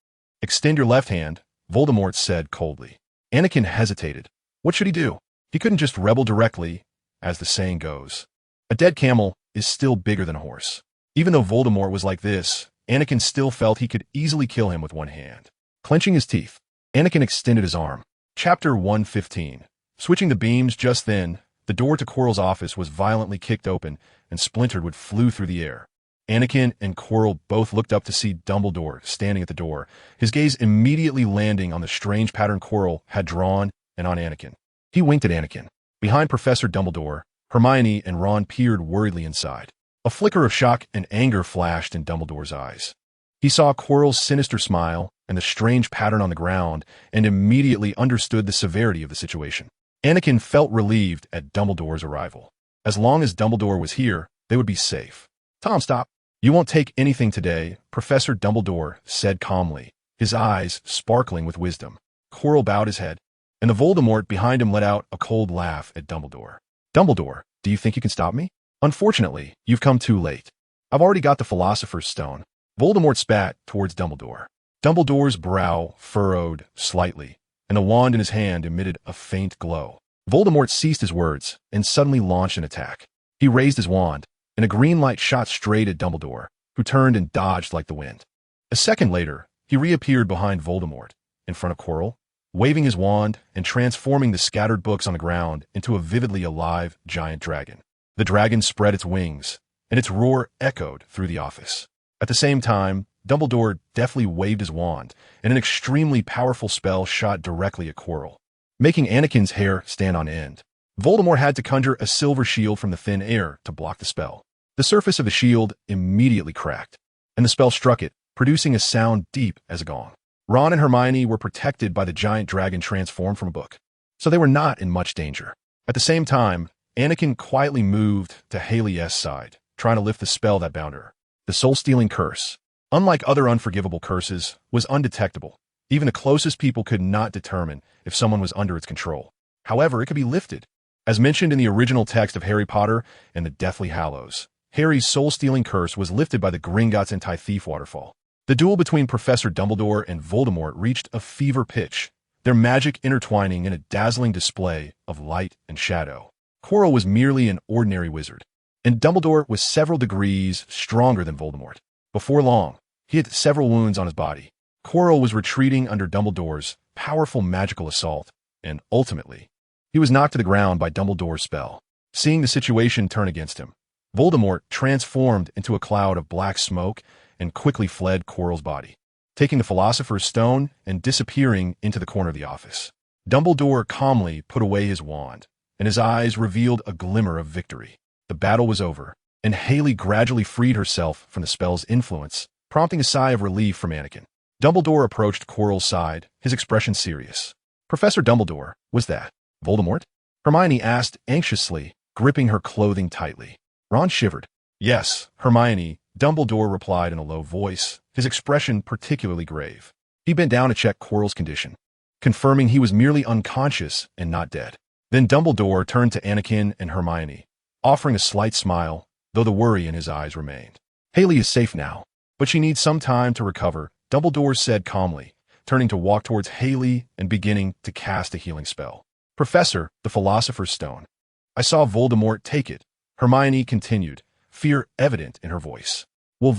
"Extend your left hand," Voldemort said coldly. Anakin hesitated. What should he do? He couldn't just rebel directly, as the saying goes. A dead camel is still bigger than a horse. Even though Voldemort was like this, Anakin still felt he could easily kill him with one hand. Clenching his teeth, Anakin extended his arm. Chapter 115. Switching the beams just then, the door to Quirrell's office was violently kicked open, and splintered wood flew through the air. Anakin and Quirrell both looked up to see Dumbledore standing at the door, his gaze immediately landing on the strange pattern Quirrell had drawn and on Anakin. He winked at Anakin. Behind Professor Dumbledore, Hermione and Ron peered worriedly inside. A flicker of shock and anger flashed in Dumbledore's eyes. He saw Quirrell's sinister smile and the strange pattern on the ground, and immediately understood the severity of the situation. Anakin felt relieved at Dumbledore's arrival. As long as Dumbledore was here, they would be safe. "Tom, stop. You won't take anything today," Professor Dumbledore said calmly, his eyes sparkling with wisdom. Quirrell bowed his head, and the Voldemort behind him let out a cold laugh at Dumbledore. "Dumbledore, do you think you can stop me?" "Unfortunately, you've come too late. I've already got the Philosopher's Stone." Voldemort spat towards Dumbledore. Dumbledore's brow furrowed slightly, and the wand in his hand emitted a faint glow. Voldemort ceased his words and suddenly launched an attack. He raised his wand, and a green light shot straight at Dumbledore, who turned and dodged like the wind. A second later, he reappeared behind Voldemort, in front of Quirrell, waving his wand and transforming the scattered books on the ground into a vividly alive giant dragon. The dragon spread its wings, and its roar echoed through the office. At the same time, Dumbledore deftly waved his wand, and an extremely powerful spell shot directly at Quirrell, making Anakin's hair stand on end. Voldemort had to conjure a silver shield from the thin air to block the spell. The surface of the shield immediately cracked, and the spell struck it, producing a sound deep as a gong. Ron and Hermione were protected by the giant dragon transformed from a book, so they were not in much danger. At the same time, Anakin quietly moved to Haley's side, trying to lift the spell that bound her. The soul-stealing curse, unlike other unforgivable curses, was undetectable. Even the closest people could not determine if someone was under its control. However, it could be lifted. As mentioned in the original text of Harry Potter and the Deathly Hallows, Harry's soul-stealing curse was lifted by the Gringotts Anti-Thief waterfall. The duel between Professor Dumbledore and Voldemort reached a fever pitch, their magic intertwining in a dazzling display of light and shadow. Quirrell was merely an ordinary wizard, and Dumbledore was several degrees stronger than Voldemort. Before long, he had several wounds on his body. Quirrell was retreating under Dumbledore's powerful magical assault, and ultimately, he was knocked to the ground by Dumbledore's spell. Seeing the situation turn against him, Voldemort transformed into a cloud of black smoke and quickly fled Quirrell's body, taking the Philosopher's Stone and disappearing into the corner of the office. Dumbledore calmly put away his wand, and his eyes revealed a glimmer of victory. The battle was over, and Haley gradually freed herself from the spell's influence, prompting a sigh of relief from Anakin. Dumbledore approached Quirrell's side, his expression serious. "Professor Dumbledore, was that Voldemort?" Hermione asked anxiously, gripping her clothing tightly. Ron shivered. "Yes, Hermione," Dumbledore replied in a low voice, his expression particularly grave. He bent down to check Quirrell's condition, confirming he was merely unconscious and not dead. Then Dumbledore turned to Anakin and Hermione, offering a slight smile, though the worry in his eyes remained. "Haley is safe now, but she needs some time to recover," Dumbledore said calmly, turning to walk towards Haley and beginning to cast a healing spell. "Professor, the Philosopher's Stone. I saw Voldemort take it," Hermione continued, fear evident in her voice. "Will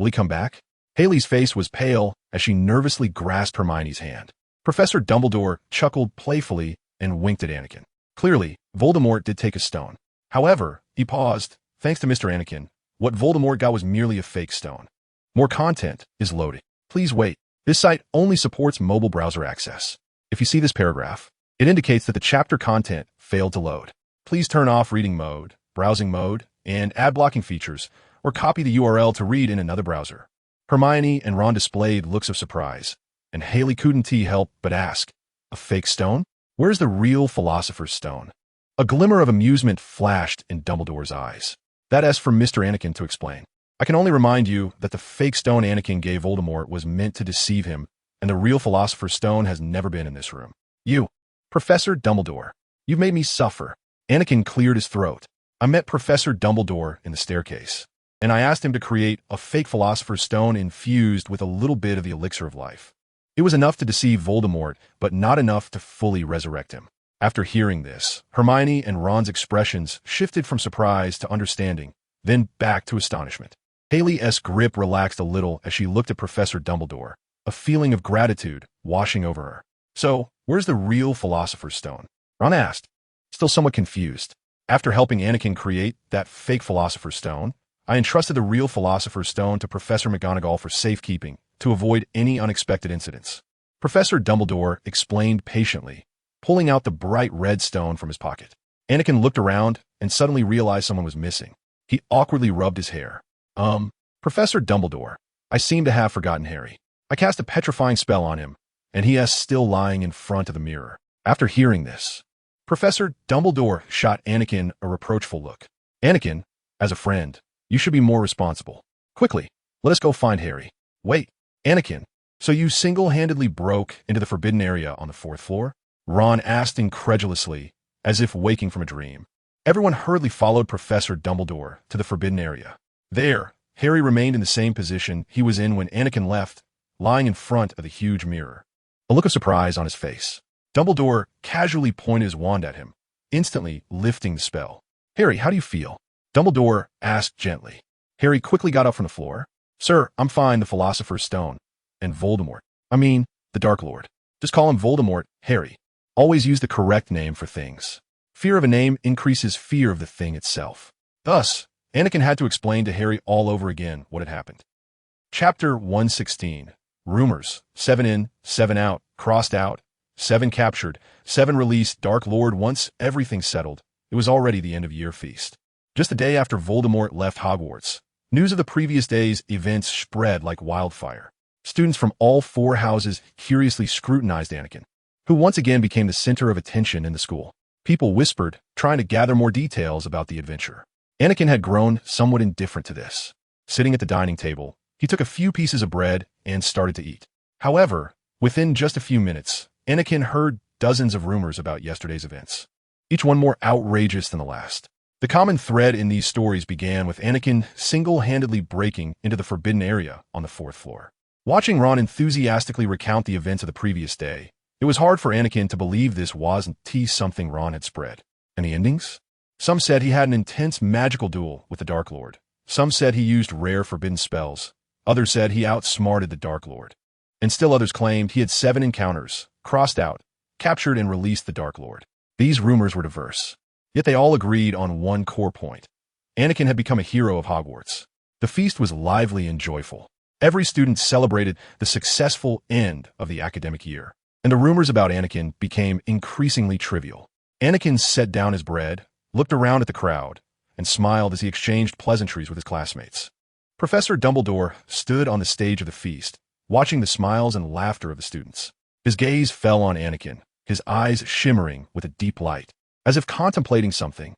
he come back?" Haley's face was pale as she nervously grasped Hermione's hand. Professor Dumbledore chuckled playfully and winked at Anakin. "Clearly, Voldemort did take a stone. However," he paused, "thanks to Mr. Anakin, what Voldemort got was merely a fake stone. More content is loading. Please wait. This site only supports mobile browser access. If you see this paragraph, it indicates that the chapter content failed to load. Please turn off reading mode, browsing mode, and ad blocking features, or copy the URL to read in another browser." Hermione and Ron displayed looks of surprise, and Haley couldn't help but ask, "A fake stone? Where's the real Philosopher's Stone?" A glimmer of amusement flashed in Dumbledore's eyes. "That is for Mr. Anakin to explain. I can only remind you that the fake stone Anakin gave Voldemort was meant to deceive him, and the real Philosopher's Stone has never been in this room. You, Professor Dumbledore, you've made me suffer." Anakin cleared his throat. "I met Professor Dumbledore in the staircase, and I asked him to create a fake Philosopher's Stone infused with a little bit of the elixir of life. It was enough to deceive Voldemort, but not enough to fully resurrect him." After hearing this, Hermione and Ron's expressions shifted from surprise to understanding, then back to astonishment. Haley's grip relaxed a little as she looked at Professor Dumbledore, a feeling of gratitude washing over her. "So, where's the real Philosopher's Stone?" Ron asked, still somewhat confused. "After helping Anakin create that fake Philosopher's Stone, I entrusted the real Philosopher's Stone to Professor McGonagall for safekeeping, to avoid any unexpected incidents." Professor Dumbledore explained patiently, pulling out the bright red stone from his pocket. Anakin looked around and suddenly realized someone was missing. He awkwardly rubbed his hair. Professor Dumbledore, I seem to have forgotten Harry. I cast a petrifying spell on him, and he is still lying in front of the mirror." After hearing this, Professor Dumbledore shot Anakin a reproachful look. "Anakin, as a friend, you should be more responsible. Quickly, let us go find Harry." "Wait, Anakin, so you single-handedly broke into the forbidden area on the 4th floor?" Ron asked incredulously, as if waking from a dream. Everyone hurriedly followed Professor Dumbledore to the forbidden area. There, Harry remained in the same position he was in when Anakin left, lying in front of the huge mirror, a look of surprise on his face. Dumbledore casually pointed his wand at him, instantly lifting the spell. "Harry, how do you feel?" Dumbledore asked gently. Harry quickly got up from the floor. "Sir, I'm fine, the Philosopher's Stone. And Voldemort. The Dark Lord. Just call him Voldemort, Harry. Always use the correct name for things. Fear of a name increases fear of the thing itself." Thus, Anakin had to explain to Harry all over again what had happened. Chapter 116. Rumors. 7 in, 7 out, crossed out, 7 captured, 7 released, Dark Lord. Once everything settled, it was already the end of year feast. Just a day after Voldemort left Hogwarts, news of the previous day's events spread like wildfire. Students from all 4 houses curiously scrutinized Anakin, who once again became the center of attention in the school. People whispered, trying to gather more details about the adventure. Anakin had grown somewhat indifferent to this. Sitting at the dining table, he took a few pieces of bread and started to eat. However, within just a few minutes, Anakin heard dozens of rumors about yesterday's events, each one more outrageous than the last. The common thread in these stories began with Anakin single-handedly breaking into the forbidden area on the 4th floor. Watching Ron enthusiastically recount the events of the previous day, it was hard for Anakin to believe this wasn't something Ron had spread. And the endings? Some said he had an intense magical duel with the Dark Lord. Some said he used rare forbidden spells. Others said he outsmarted the Dark Lord. and still others claimed he had 7 encounters, crossed out, captured and released the Dark Lord. These rumors were diverse, yet they all agreed on one core point. Anakin had become a hero of Hogwarts. The feast was lively and joyful. Every student celebrated the successful end of the academic year, and the rumors about Anakin became increasingly trivial. Anakin set down his bread, looked around at the crowd, and smiled as he exchanged pleasantries with his classmates. Professor Dumbledore stood on the stage of the feast, watching the smiles and laughter of the students. His gaze fell on Anakin, his eyes shimmering with a deep light, as if contemplating something.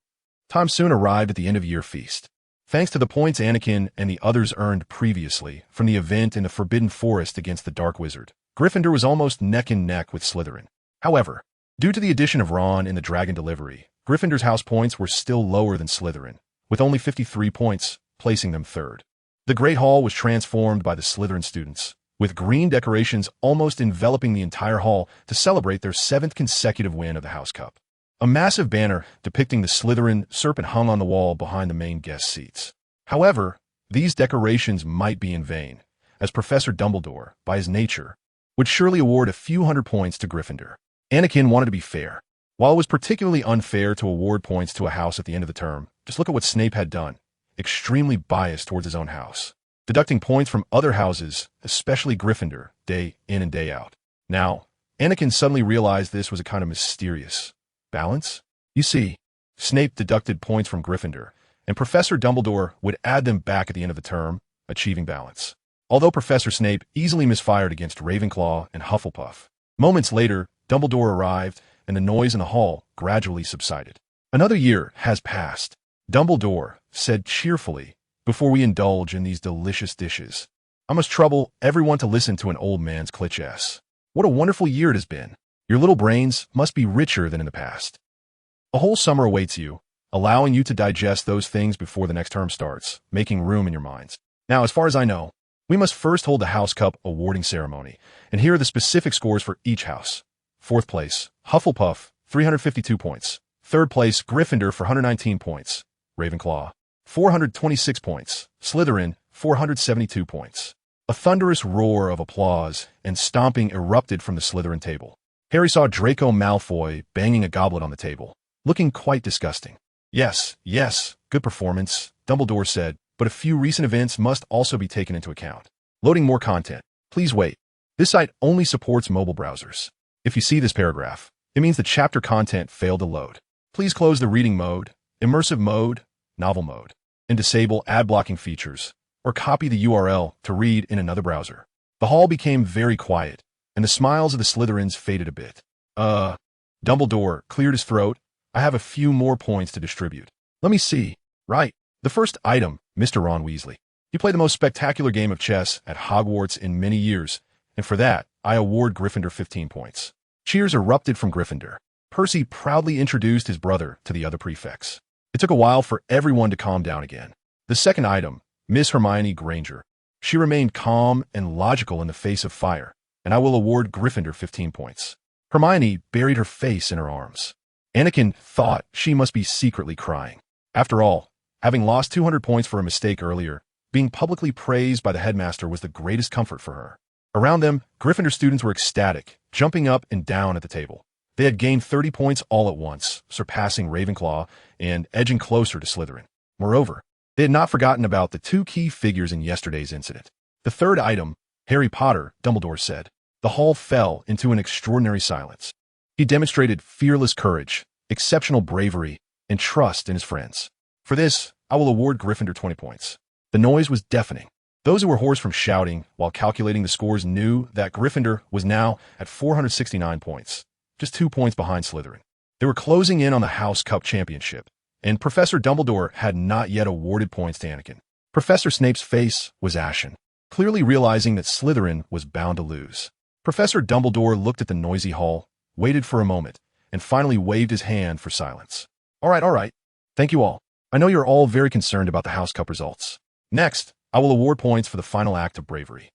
Time soon arrived at the end-of-year feast. Thanks to the points Anakin and the others earned previously from the event in the Forbidden Forest against the Dark Wizard, Gryffindor was almost neck and neck with Slytherin. However, due to the addition of Ron in the Dragon Delivery, Gryffindor's house points were still lower than Slytherin, with only 53 points, placing them third. The Great Hall was transformed by the Slytherin students, with green decorations almost enveloping the entire hall to celebrate their 7th consecutive win of the House Cup. A massive banner depicting the Slytherin serpent hung on the wall behind the main guest seats. However, these decorations might be in vain, as Professor Dumbledore, by his nature, would surely award a few hundred points to Gryffindor. Anakin wanted to be fair. While it was particularly unfair to award points to a house at the end of the term, just look at what Snape had done, extremely biased towards his own house, deducting points from other houses, especially Gryffindor, day in and day out. Now, Anakin suddenly realized this was a kind of mysterious balance. You see, Snape deducted points from Gryffindor, and Professor Dumbledore would add them back at the end of the term, achieving balance. Although Professor Snape easily misfired against Ravenclaw and Hufflepuff, moments later, Dumbledore arrived, and the noise in the hall gradually subsided. Another year has passed. Dumbledore said cheerfully, before we indulge in these delicious dishes, I must trouble everyone to listen to an old man's cliches. What a wonderful year it has been. Your little brains must be richer than in the past. A whole summer awaits you, allowing you to digest those things before the next term starts, making room in your minds. Now, as far as I know, we must first hold the House Cup awarding ceremony, and here are the specific scores for each house. 4th place, Hufflepuff, 352 points. 3rd place, Gryffindor for 119 points. Ravenclaw, 426 points. Slytherin, 472 points. A thunderous roar of applause and stomping erupted from the Slytherin table. Harry saw Draco Malfoy banging a goblet on the table, looking quite disgusting. Yes, good performance, Dumbledore said, but a few recent events must also be taken into account. Loading more content. Please wait. This site only supports mobile browsers. If you see this paragraph, it means the chapter content failed to load. Please close the reading mode, immersive mode, novel mode, and disable ad blocking features, or copy the URL to read in another browser. The hall became very quiet, and the smiles of the Slytherins faded a bit. Dumbledore cleared his throat. I have a few more points to distribute. Let me see. Right. The first item, Mr. Ron Weasley. You played the most spectacular game of chess at Hogwarts in many years, and for that, I award Gryffindor 15 points. Cheers erupted from Gryffindor. Percy proudly introduced his brother to the other prefects. It took a while for everyone to calm down again. The second item, Miss Hermione Granger. She remained calm and logical in the face of fire, and I will award Gryffindor 15 points. Hermione buried her face in her arms. Anakin thought she must be secretly crying. After all, having lost 200 points for a mistake earlier, being publicly praised by the headmaster was the greatest comfort for her. Around them, Gryffindor students were ecstatic, jumping up and down at the table. They had gained 30 points all at once, surpassing Ravenclaw and edging closer to Slytherin. Moreover, they had not forgotten about the 2 key figures in yesterday's incident. The third item, Harry Potter, Dumbledore said. The hall fell into an extraordinary silence. He demonstrated fearless courage, exceptional bravery, and trust in his friends. For this, I will award Gryffindor 20 points. The noise was deafening. Those who were hoarse from shouting while calculating the scores knew that Gryffindor was now at 469 points, just 2 points behind Slytherin. They were closing in on the House Cup championship, and Professor Dumbledore had not yet awarded points to Anakin. Professor Snape's face was ashen, clearly realizing that Slytherin was bound to lose. Professor Dumbledore looked at the noisy hall, waited for a moment, and finally waved his hand for silence. All right. Thank you all. I know you're all very concerned about the House Cup results. Next, I will award points for the final act of bravery.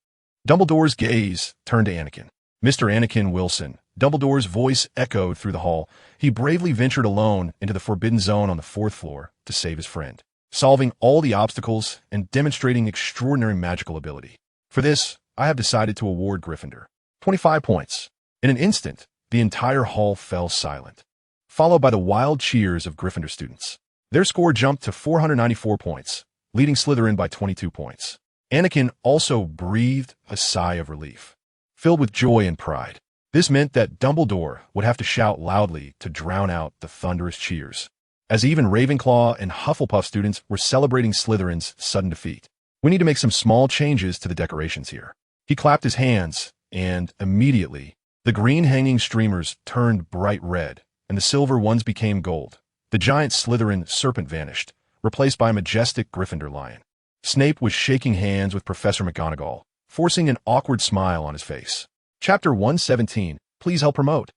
Dumbledore's gaze turned to Anakin. Mr. Anakin Wilson, Dumbledore's voice echoed through the hall. He bravely ventured alone into the Forbidden Zone on the 4th floor to save his friend, solving all the obstacles and demonstrating extraordinary magical ability. For this, I have decided to award Gryffindor 25 points. In an instant, the entire hall fell silent, followed by the wild cheers of Gryffindor students. Their score jumped to 494 points, leading Slytherin by 22 points. Anakin also breathed a sigh of relief, filled with joy and pride. This meant that Dumbledore would have to shout loudly to drown out the thunderous cheers, as even Ravenclaw and Hufflepuff students were celebrating Slytherin's sudden defeat. We need to make some small changes to the decorations here. He clapped his hands, and immediately, the green hanging streamers turned bright red, and the silver ones became gold. The giant Slytherin serpent vanished, replaced by a majestic Gryffindor lion. Snape was shaking hands with Professor McGonagall, forcing an awkward smile on his face. Chapter 117, Please Help Promote.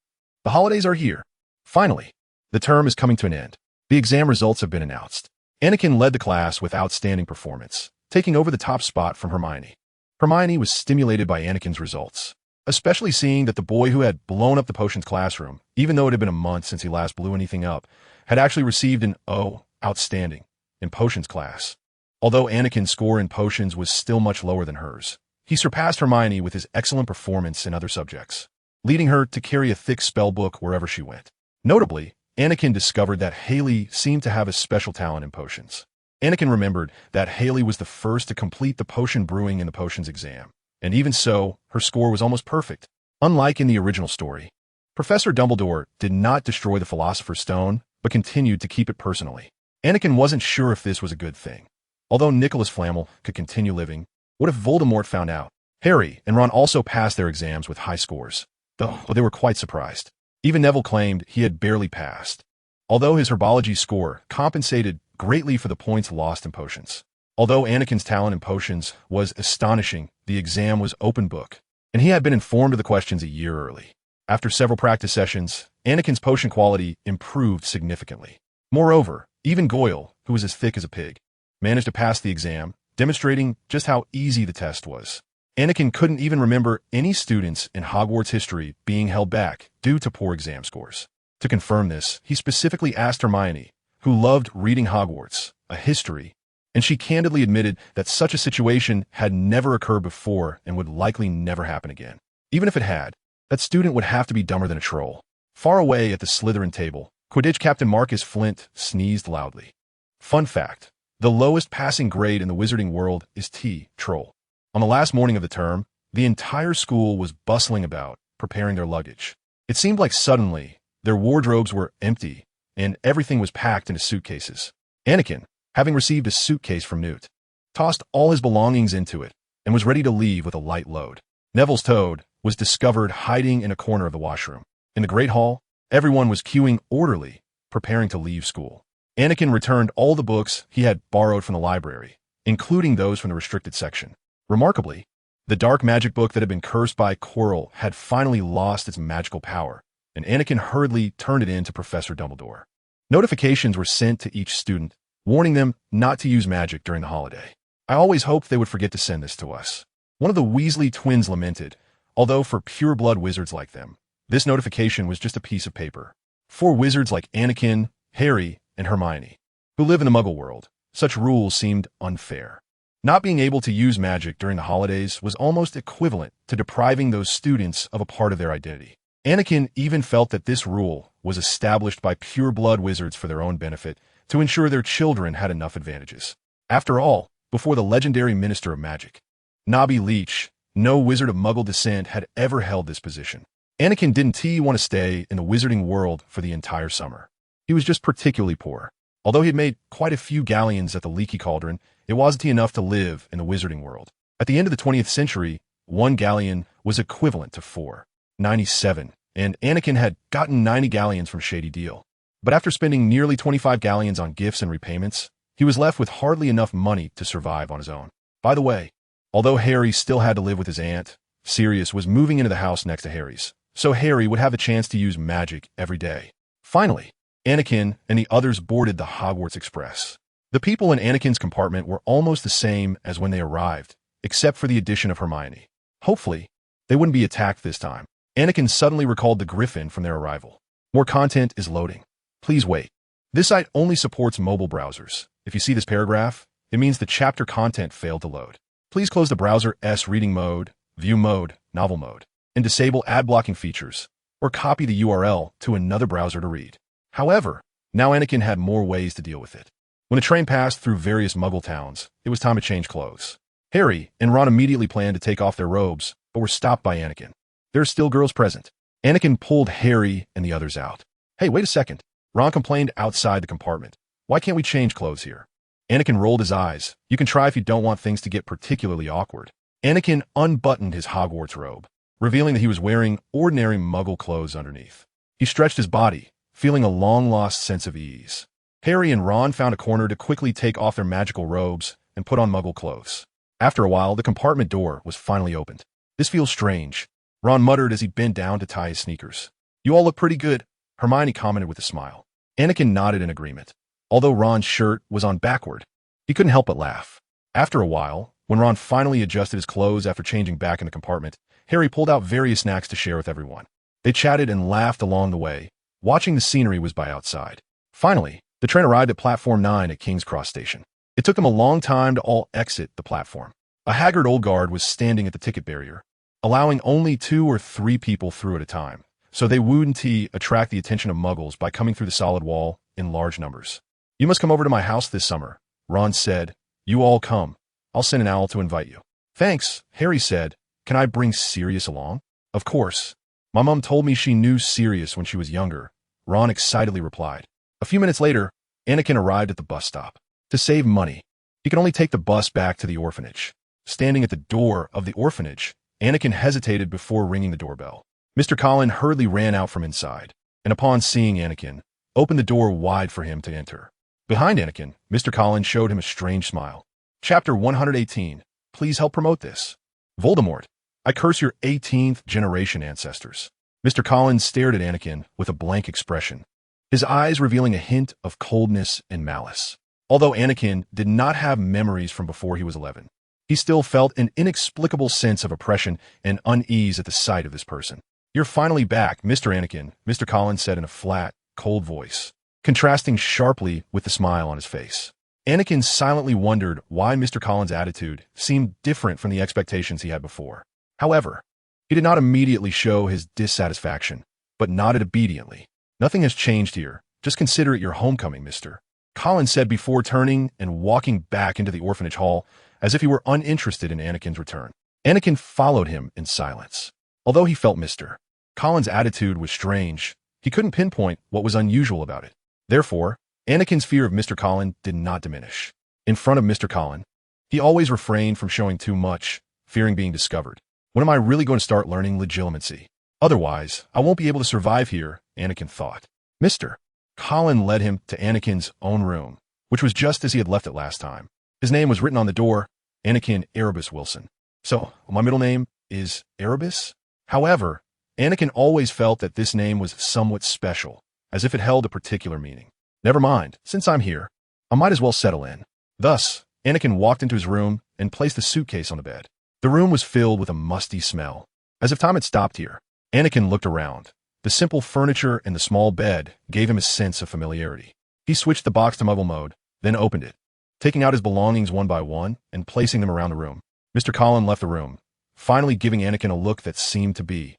The holidays are here. Finally, the term is coming to an end. The exam results have been announced. Anakin led the class with outstanding performance, taking over the top spot from Hermione. Hermione was stimulated by Anakin's results, especially seeing that the boy who had blown up the potions classroom, even though it had been a month since he last blew anything up, had actually received an O, outstanding, in potions class. Although Anakin's score in potions was still much lower than hers, he surpassed Hermione with his excellent performance in other subjects, leading her to carry a thick spell book wherever she went. Notably, Anakin discovered that Haley seemed to have a special talent in potions. Anakin remembered that Haley was the first to complete the potion brewing in the potions exam, and even so, her score was almost perfect. Unlike in the original story, Professor Dumbledore did not destroy the Philosopher's Stone, but continued to keep it personally. Anakin wasn't sure if this was a good thing. Although Nicholas Flamel could continue living, what if Voldemort found out? Harry and Ron also passed their exams with high scores, though they were quite surprised. Even Neville claimed he had barely passed, although his herbology score compensated greatly for the points lost in potions. Although Anakin's talent in potions was astonishing, the exam was open book, and he had been informed of the questions a year early. After several practice sessions, Anakin's potion quality improved significantly. Moreover, even Goyle, who was as thick as a pig, managed to pass the exam, demonstrating just how easy the test was. Anakin couldn't even remember any students in Hogwarts history being held back due to poor exam scores. To confirm this, he specifically asked Hermione, who loved reading Hogwarts, a history, and she candidly admitted that such a situation had never occurred before and would likely never happen again. Even if it had, that student would have to be dumber than a troll. Far away at the Slytherin table, Quidditch Captain Marcus Flint sneezed loudly. Fun fact, the lowest passing grade in the wizarding world is T, troll. On the last morning of the term, the entire school was bustling about, preparing their luggage. It seemed like suddenly, their wardrobes were empty, and everything was packed into suitcases. Anakin, having received a suitcase from Newt, tossed all his belongings into it, and was ready to leave with a light load. Neville's toad was discovered hiding in a corner of the washroom. In the Great Hall, everyone was queuing orderly, preparing to leave school. Anakin returned all the books he had borrowed from the library, including those from the restricted section. Remarkably, the dark magic book that had been cursed by Quirrell had finally lost its magical power, and Anakin hurriedly turned it in to Professor Dumbledore. Notifications were sent to each student, warning them not to use magic during the holiday. I always hoped they would forget to send this to us. One of the Weasley twins lamented, although for pure-blood wizards like them, this notification was just a piece of paper. For wizards like Anakin, Harry, and Hermione, who live in the Muggle world, such rules seemed unfair. Not being able to use magic during the holidays was almost equivalent to depriving those students of a part of their identity. Anakin even felt that this rule was established by pure-blood wizards for their own benefit to ensure their children had enough advantages. After all, before the legendary Minister of Magic, Nobby Leach, no wizard of Muggle descent had ever held this position. Anakin didn't want to stay in the wizarding world for the entire summer. He was just particularly poor. Although he had made quite a few galleons at the Leaky Cauldron, it wasn't enough to live in the wizarding world. At the end of the 20th century, one galleon was equivalent to 497, and Anakin had gotten 90 galleons from Shady Deal. But after spending nearly 25 galleons on gifts and repayments, he was left with hardly enough money to survive on his own. By the way, although Harry still had to live with his aunt, Sirius was moving into the house next to Harry's, so Harry would have a chance to use magic every day. Finally, Anakin and the others boarded the Hogwarts Express. The people in Anakin's compartment were almost the same as when they arrived, except for the addition of Hermione. Hopefully, they wouldn't be attacked this time. Anakin suddenly recalled the Griffin from their arrival. More content is loading. Please wait. This site only supports mobile browsers. If you see this paragraph, it means the chapter content failed to load. Please close the browser's reading mode view mode, novel mode, and disable ad blocking features, or copy the URL to another browser to read. However, now Anakin had more ways to deal with it. When the train passed through various Muggle towns, it was time to change clothes. Harry and Ron immediately planned to take off their robes, but were stopped by Anakin. There are still girls present. Anakin pulled Harry and the others out. Hey, wait a second. Ron complained outside the compartment. Why can't we change clothes here? Anakin rolled his eyes. You can try if you don't want things to get particularly awkward. Anakin unbuttoned his Hogwarts robe, revealing that he was wearing ordinary Muggle clothes underneath. He stretched his body, feeling a long-lost sense of ease. Harry and Ron found a corner to quickly take off their magical robes and put on Muggle clothes. After a while, the compartment door was finally opened. This feels strange, Ron muttered as he bent down to tie his sneakers. You all look pretty good, Hermione commented with a smile. Anakin nodded in agreement. Although Ron's shirt was on backward, he couldn't help but laugh. After a while, when Ron finally adjusted his clothes after changing back in the compartment, Harry pulled out various snacks to share with everyone. They chatted and laughed along the way, watching the scenery whiz by outside. Finally, the train arrived at Platform 9 at King's Cross Station. It took them a long time to all exit the platform. A haggard old guard was standing at the ticket barrier, allowing only 2 or 3 people through at a time, so they wouldn't attract the attention of Muggles by coming through the solid wall in large numbers. You must come over to my house this summer, Ron said. You all come. I'll send an owl to invite you. Thanks, Harry said. Can I bring Sirius along? Of course. My mom told me she knew Sirius when she was younger, Ron excitedly replied. A few minutes later, Anakin arrived at the bus stop. To save money, he could only take the bus back to the orphanage. Standing at the door of the orphanage, Anakin hesitated before ringing the doorbell. Mr. Collin hurriedly ran out from inside, and upon seeing Anakin, opened the door wide for him to enter. Behind Anakin, Mr. Collin showed him a strange smile. Chapter 118. Please help promote this. Voldemort, I curse your 18th generation ancestors. Mr. Collins stared at Anakin with a blank expression, his eyes revealing a hint of coldness and malice. Although Anakin did not have memories from before he was 11, he still felt an inexplicable sense of oppression and unease at the sight of this person. You're finally back, Mr. Anakin, Mr. Collins said in a flat, cold voice, contrasting sharply with the smile on his face. Anakin silently wondered why Mr. Collins' attitude seemed different from the expectations he had before. However, he did not immediately show his dissatisfaction, but nodded obediently. Nothing has changed here. Just consider it your homecoming, Mr. Collins said before turning and walking back into the orphanage hall as if he were uninterested in Anakin's return. Anakin followed him in silence. Although he felt Mr. Collins' attitude was strange, he couldn't pinpoint what was unusual about it. Therefore, Anakin's fear of Mr. Collin did not diminish. In front of Mr. Collin, he always refrained from showing too much, fearing being discovered. When am I really going to start learning legilimency? Otherwise, I won't be able to survive here, Anakin thought. Mr. Collin led him to Anakin's own room, which was just as he had left it last time. His name was written on the door, Anakin Erebus Wilson. So, my middle name is Erebus? However, Anakin always felt that this name was somewhat special, as if it held a particular meaning. Never mind, since I'm here, I might as well settle in. Thus, Anakin walked into his room and placed the suitcase on the bed. The room was filled with a musty smell, as if time had stopped here. Anakin looked around. The simple furniture and the small bed gave him a sense of familiarity. He switched the box to Muggle mode, then opened it, taking out his belongings one by one and placing them around the room. Mr. Collin left the room, finally giving Anakin a look that seemed to be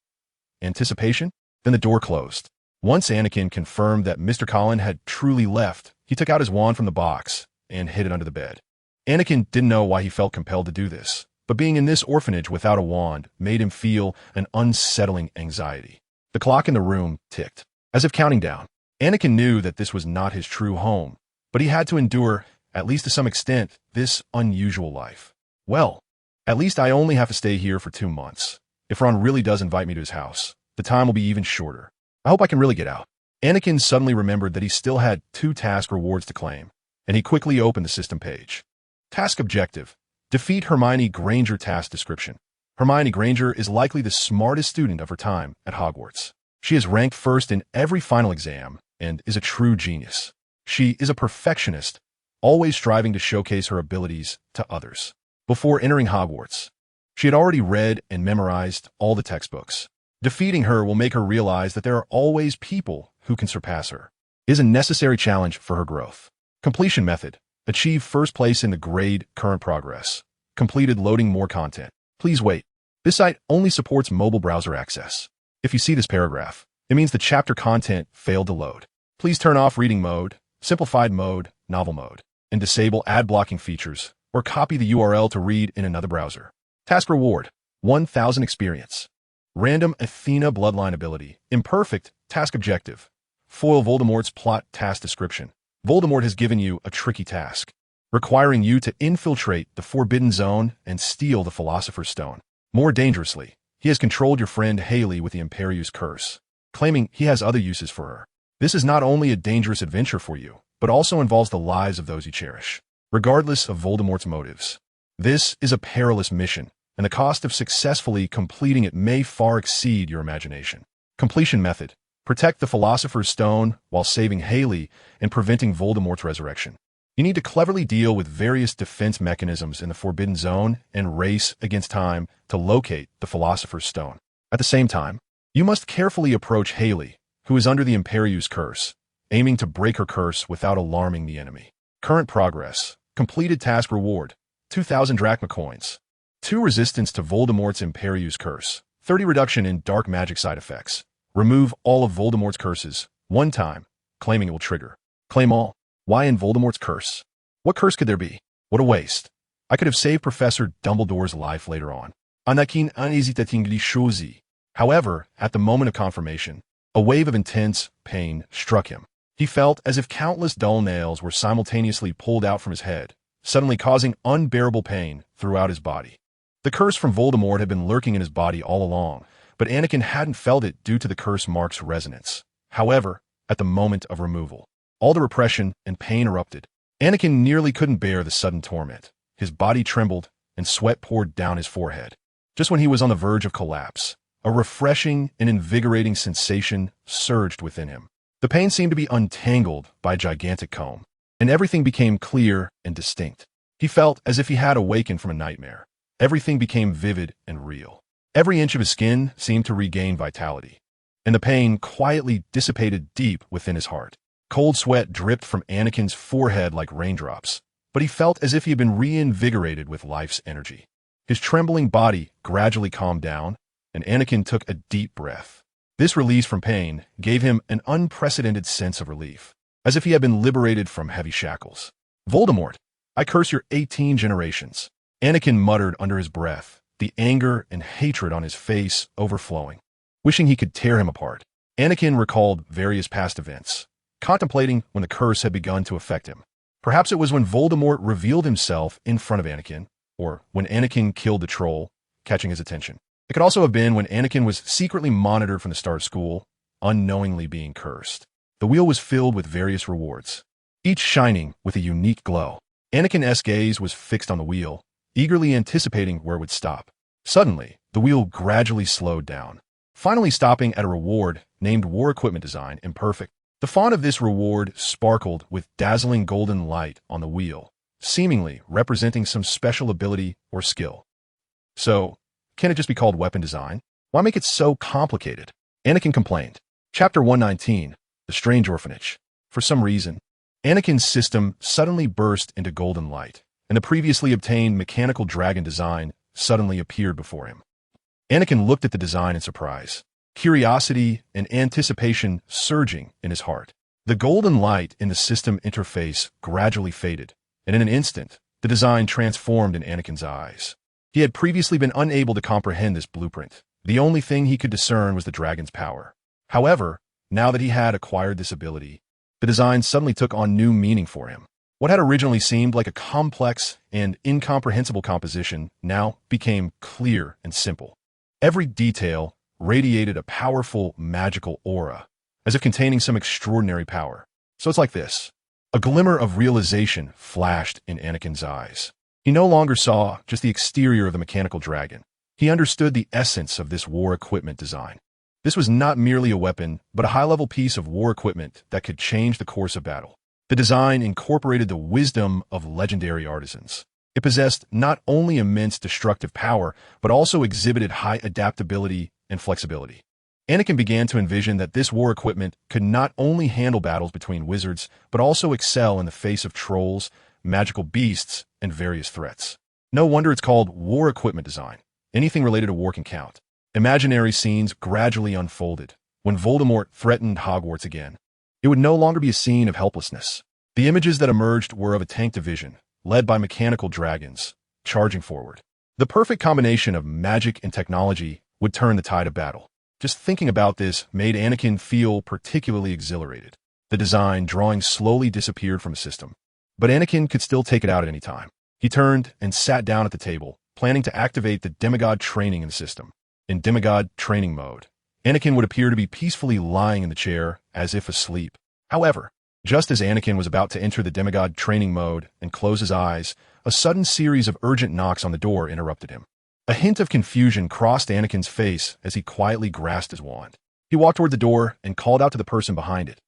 anticipation. Then the door closed. Once Anakin confirmed that Mr. Collin had truly left, he took out his wand from the box and hid it under the bed. Anakin didn't know why he felt compelled to do this, but being in this orphanage without a wand made him feel an unsettling anxiety. The clock in the room ticked, as if counting down. Anakin knew that this was not his true home, but he had to endure, at least to some extent, this unusual life. Well, at least I only have to stay here for 2 months. If Ron really does invite me to his house, the time will be even shorter. I hope I can really get out. Anakin suddenly remembered that he still had 2 task rewards to claim, and he quickly opened the system page. Task objective: defeat Hermione Granger. Task description: Hermione Granger is likely the smartest student of her time at Hogwarts. She is ranked first in every final exam and is a true genius. She is a perfectionist, always striving to showcase her abilities to others. Before entering Hogwarts, she had already read and memorized all the textbooks. Defeating her will make her realize that there are always people who can surpass her. It is a necessary challenge for her growth. Completion method: achieve first place in the grade current progress. Completed loading more content. Please wait. This site only supports mobile browser access. If you see this paragraph, it means the chapter content failed to load. Please turn off reading mode, simplified mode, novel mode, and disable ad blocking features, or copy the URL to read in another browser. Task reward, 1000 experience. Random Athena bloodline ability, imperfect, task objective. Foil Voldemort's plot task description. Voldemort has given you a tricky task, requiring you to infiltrate the Forbidden Zone and steal the Philosopher's Stone. More dangerously, he has controlled your friend Haley with the Imperius curse, claiming he has other uses for her. This is not only a dangerous adventure for you, but also involves the lives of those you cherish, regardless of Voldemort's motives. This is a perilous mission, and the cost of successfully completing it may far exceed your imagination. Completion method. Protect the Philosopher's Stone while saving Haley and preventing Voldemort's resurrection. You need to cleverly deal with various defense mechanisms in the Forbidden Zone and race against time to locate the Philosopher's Stone. At the same time, you must carefully approach Haley, who is under the Imperius curse, aiming to break her curse without alarming the enemy. Current progress. Completed task reward, 2,000 drachma coins. 2 resistance to Voldemort's Imperius curse. 30 reduction in dark magic side effects. Remove all of Voldemort's curses, one time, claiming it will trigger. Claim all. Why in Voldemort's curse? What curse could there be? What a waste. I could have saved Professor Dumbledore's life later on. Anakin Wilson. However, at the moment of confirmation, a wave of intense pain struck him. He felt as if countless dull nails were simultaneously pulled out from his head, suddenly causing unbearable pain throughout his body. The curse from Voldemort had been lurking in his body all along, but Anakin hadn't felt it due to the curse mark's resonance. However, at the moment of removal, all the repression and pain erupted. Anakin nearly couldn't bear the sudden torment. His body trembled, and sweat poured down his forehead. Just when he was on the verge of collapse, a refreshing and invigorating sensation surged within him. The pain seemed to be untangled by a gigantic comb, and everything became clear and distinct. He felt as if he had awakened from a nightmare. Everything became vivid and real. Every inch of his skin seemed to regain vitality, and the pain quietly dissipated deep within his heart. Cold sweat dripped from Anakin's forehead like raindrops, but he felt as if he had been reinvigorated with life's energy. His trembling body gradually calmed down, and Anakin took a deep breath. This release from pain gave him an unprecedented sense of relief, as if he had been liberated from heavy shackles. Voldemort, I curse your 18 generations, Anakin muttered under his breath, the anger and hatred on his face overflowing. Wishing he could tear him apart, Anakin recalled various past events, contemplating when the curse had begun to affect him. Perhaps it was when Voldemort revealed himself in front of Anakin, or when Anakin killed the troll, catching his attention. It could also have been when Anakin was secretly monitored from the start of school, unknowingly being cursed. The wheel was filled with various rewards, each shining with a unique glow. Anakin's gaze was fixed on the wheel, eagerly anticipating where it would stop. Suddenly, the wheel gradually slowed down, finally stopping at a reward named War Equipment Design Imperfect. The font of this reward sparkled with dazzling golden light on the wheel, seemingly representing some special ability or skill. So, can it just be called weapon design? Why make it so complicated? Anakin complained. Chapter 119, The Strange Orphanage. For some reason, Anakin's system suddenly burst into golden light, and the previously obtained mechanical dragon design suddenly appeared before him. Anakin looked at the design in surprise, curiosity and anticipation surging in his heart. The golden light in the system interface gradually faded, and in an instant, the design transformed in Anakin's eyes. He had previously been unable to comprehend this blueprint. The only thing he could discern was the dragon's power. However, now that he had acquired this ability, the design suddenly took on new meaning for him. What had originally seemed like a complex and incomprehensible composition now became clear and simple. Every detail radiated a powerful magical aura, as if containing some extraordinary power. So it's like this. A glimmer of realization flashed in Anakin's eyes. He no longer saw just the exterior of the mechanical dragon. He understood the essence of this war equipment design. This was not merely a weapon, but a high-level piece of war equipment that could change the course of battle. The design incorporated the wisdom of legendary artisans. It possessed not only immense destructive power, but also exhibited high adaptability and flexibility. Anakin began to envision that this war equipment could not only handle battles between wizards, but also excel in the face of trolls, magical beasts, and various threats. No wonder it's called war equipment design. Anything related to war can count. Imaginary scenes gradually unfolded. When Voldemort threatened Hogwarts again, it would no longer be a scene of helplessness. The images that emerged were of a tank division, led by mechanical dragons, charging forward. The perfect combination of magic and technology would turn the tide of battle. Just thinking about this made Anakin feel particularly exhilarated. The design drawing slowly disappeared from his system. But Anakin could still take it out at any time. He turned and sat down at the table, planning to activate the demigod training in the system. In demigod training mode, Anakin would appear to be peacefully lying in the chair, as if asleep. However, just as Anakin was about to enter the demigod training mode and close his eyes, a sudden series of urgent knocks on the door interrupted him. A hint of confusion crossed Anakin's face as he quietly grasped his wand. He walked toward the door and called out to the person behind it.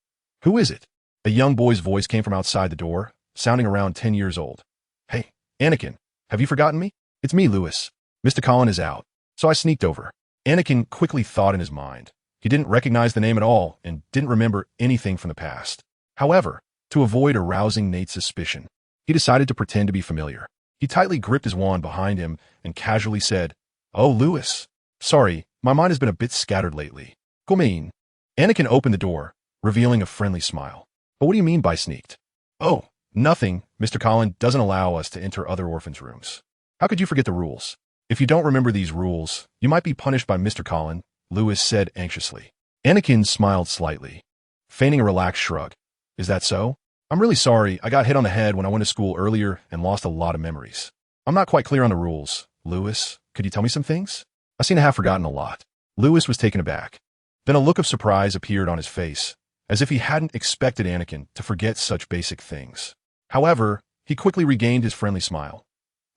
"Who is it?" A young boy's voice came from outside the door, sounding around 10 years old. "Hey, Anakin, have you forgotten me? It's me, Lewis. Mr. Collin is out, so I sneaked over." Anakin quickly thought in his mind. He didn't recognize the name at all and didn't remember anything from the past. However, to avoid arousing Nate's suspicion, he decided to pretend to be familiar. He tightly gripped his wand behind him and casually said, "Oh, Lewis. Sorry, my mind has been a bit scattered lately. Come in." Anakin opened the door, revealing a friendly smile. "But what do you mean by sneaked?" "Oh, nothing. Mr. Collin doesn't allow us to enter other orphans' rooms." "How could you forget the rules?" "If you don't remember these rules, you might be punished by Mr. Collin," Lewis said anxiously. Anakin smiled slightly, feigning a relaxed shrug. "Is that so? I'm really sorry. I got hit on the head when I went to school earlier and lost a lot of memories. I'm not quite clear on the rules. Lewis, could you tell me some things? I seem to have forgotten a lot." Lewis was taken aback. Then a look of surprise appeared on his face, as if he hadn't expected Anakin to forget such basic things. However, he quickly regained his friendly smile.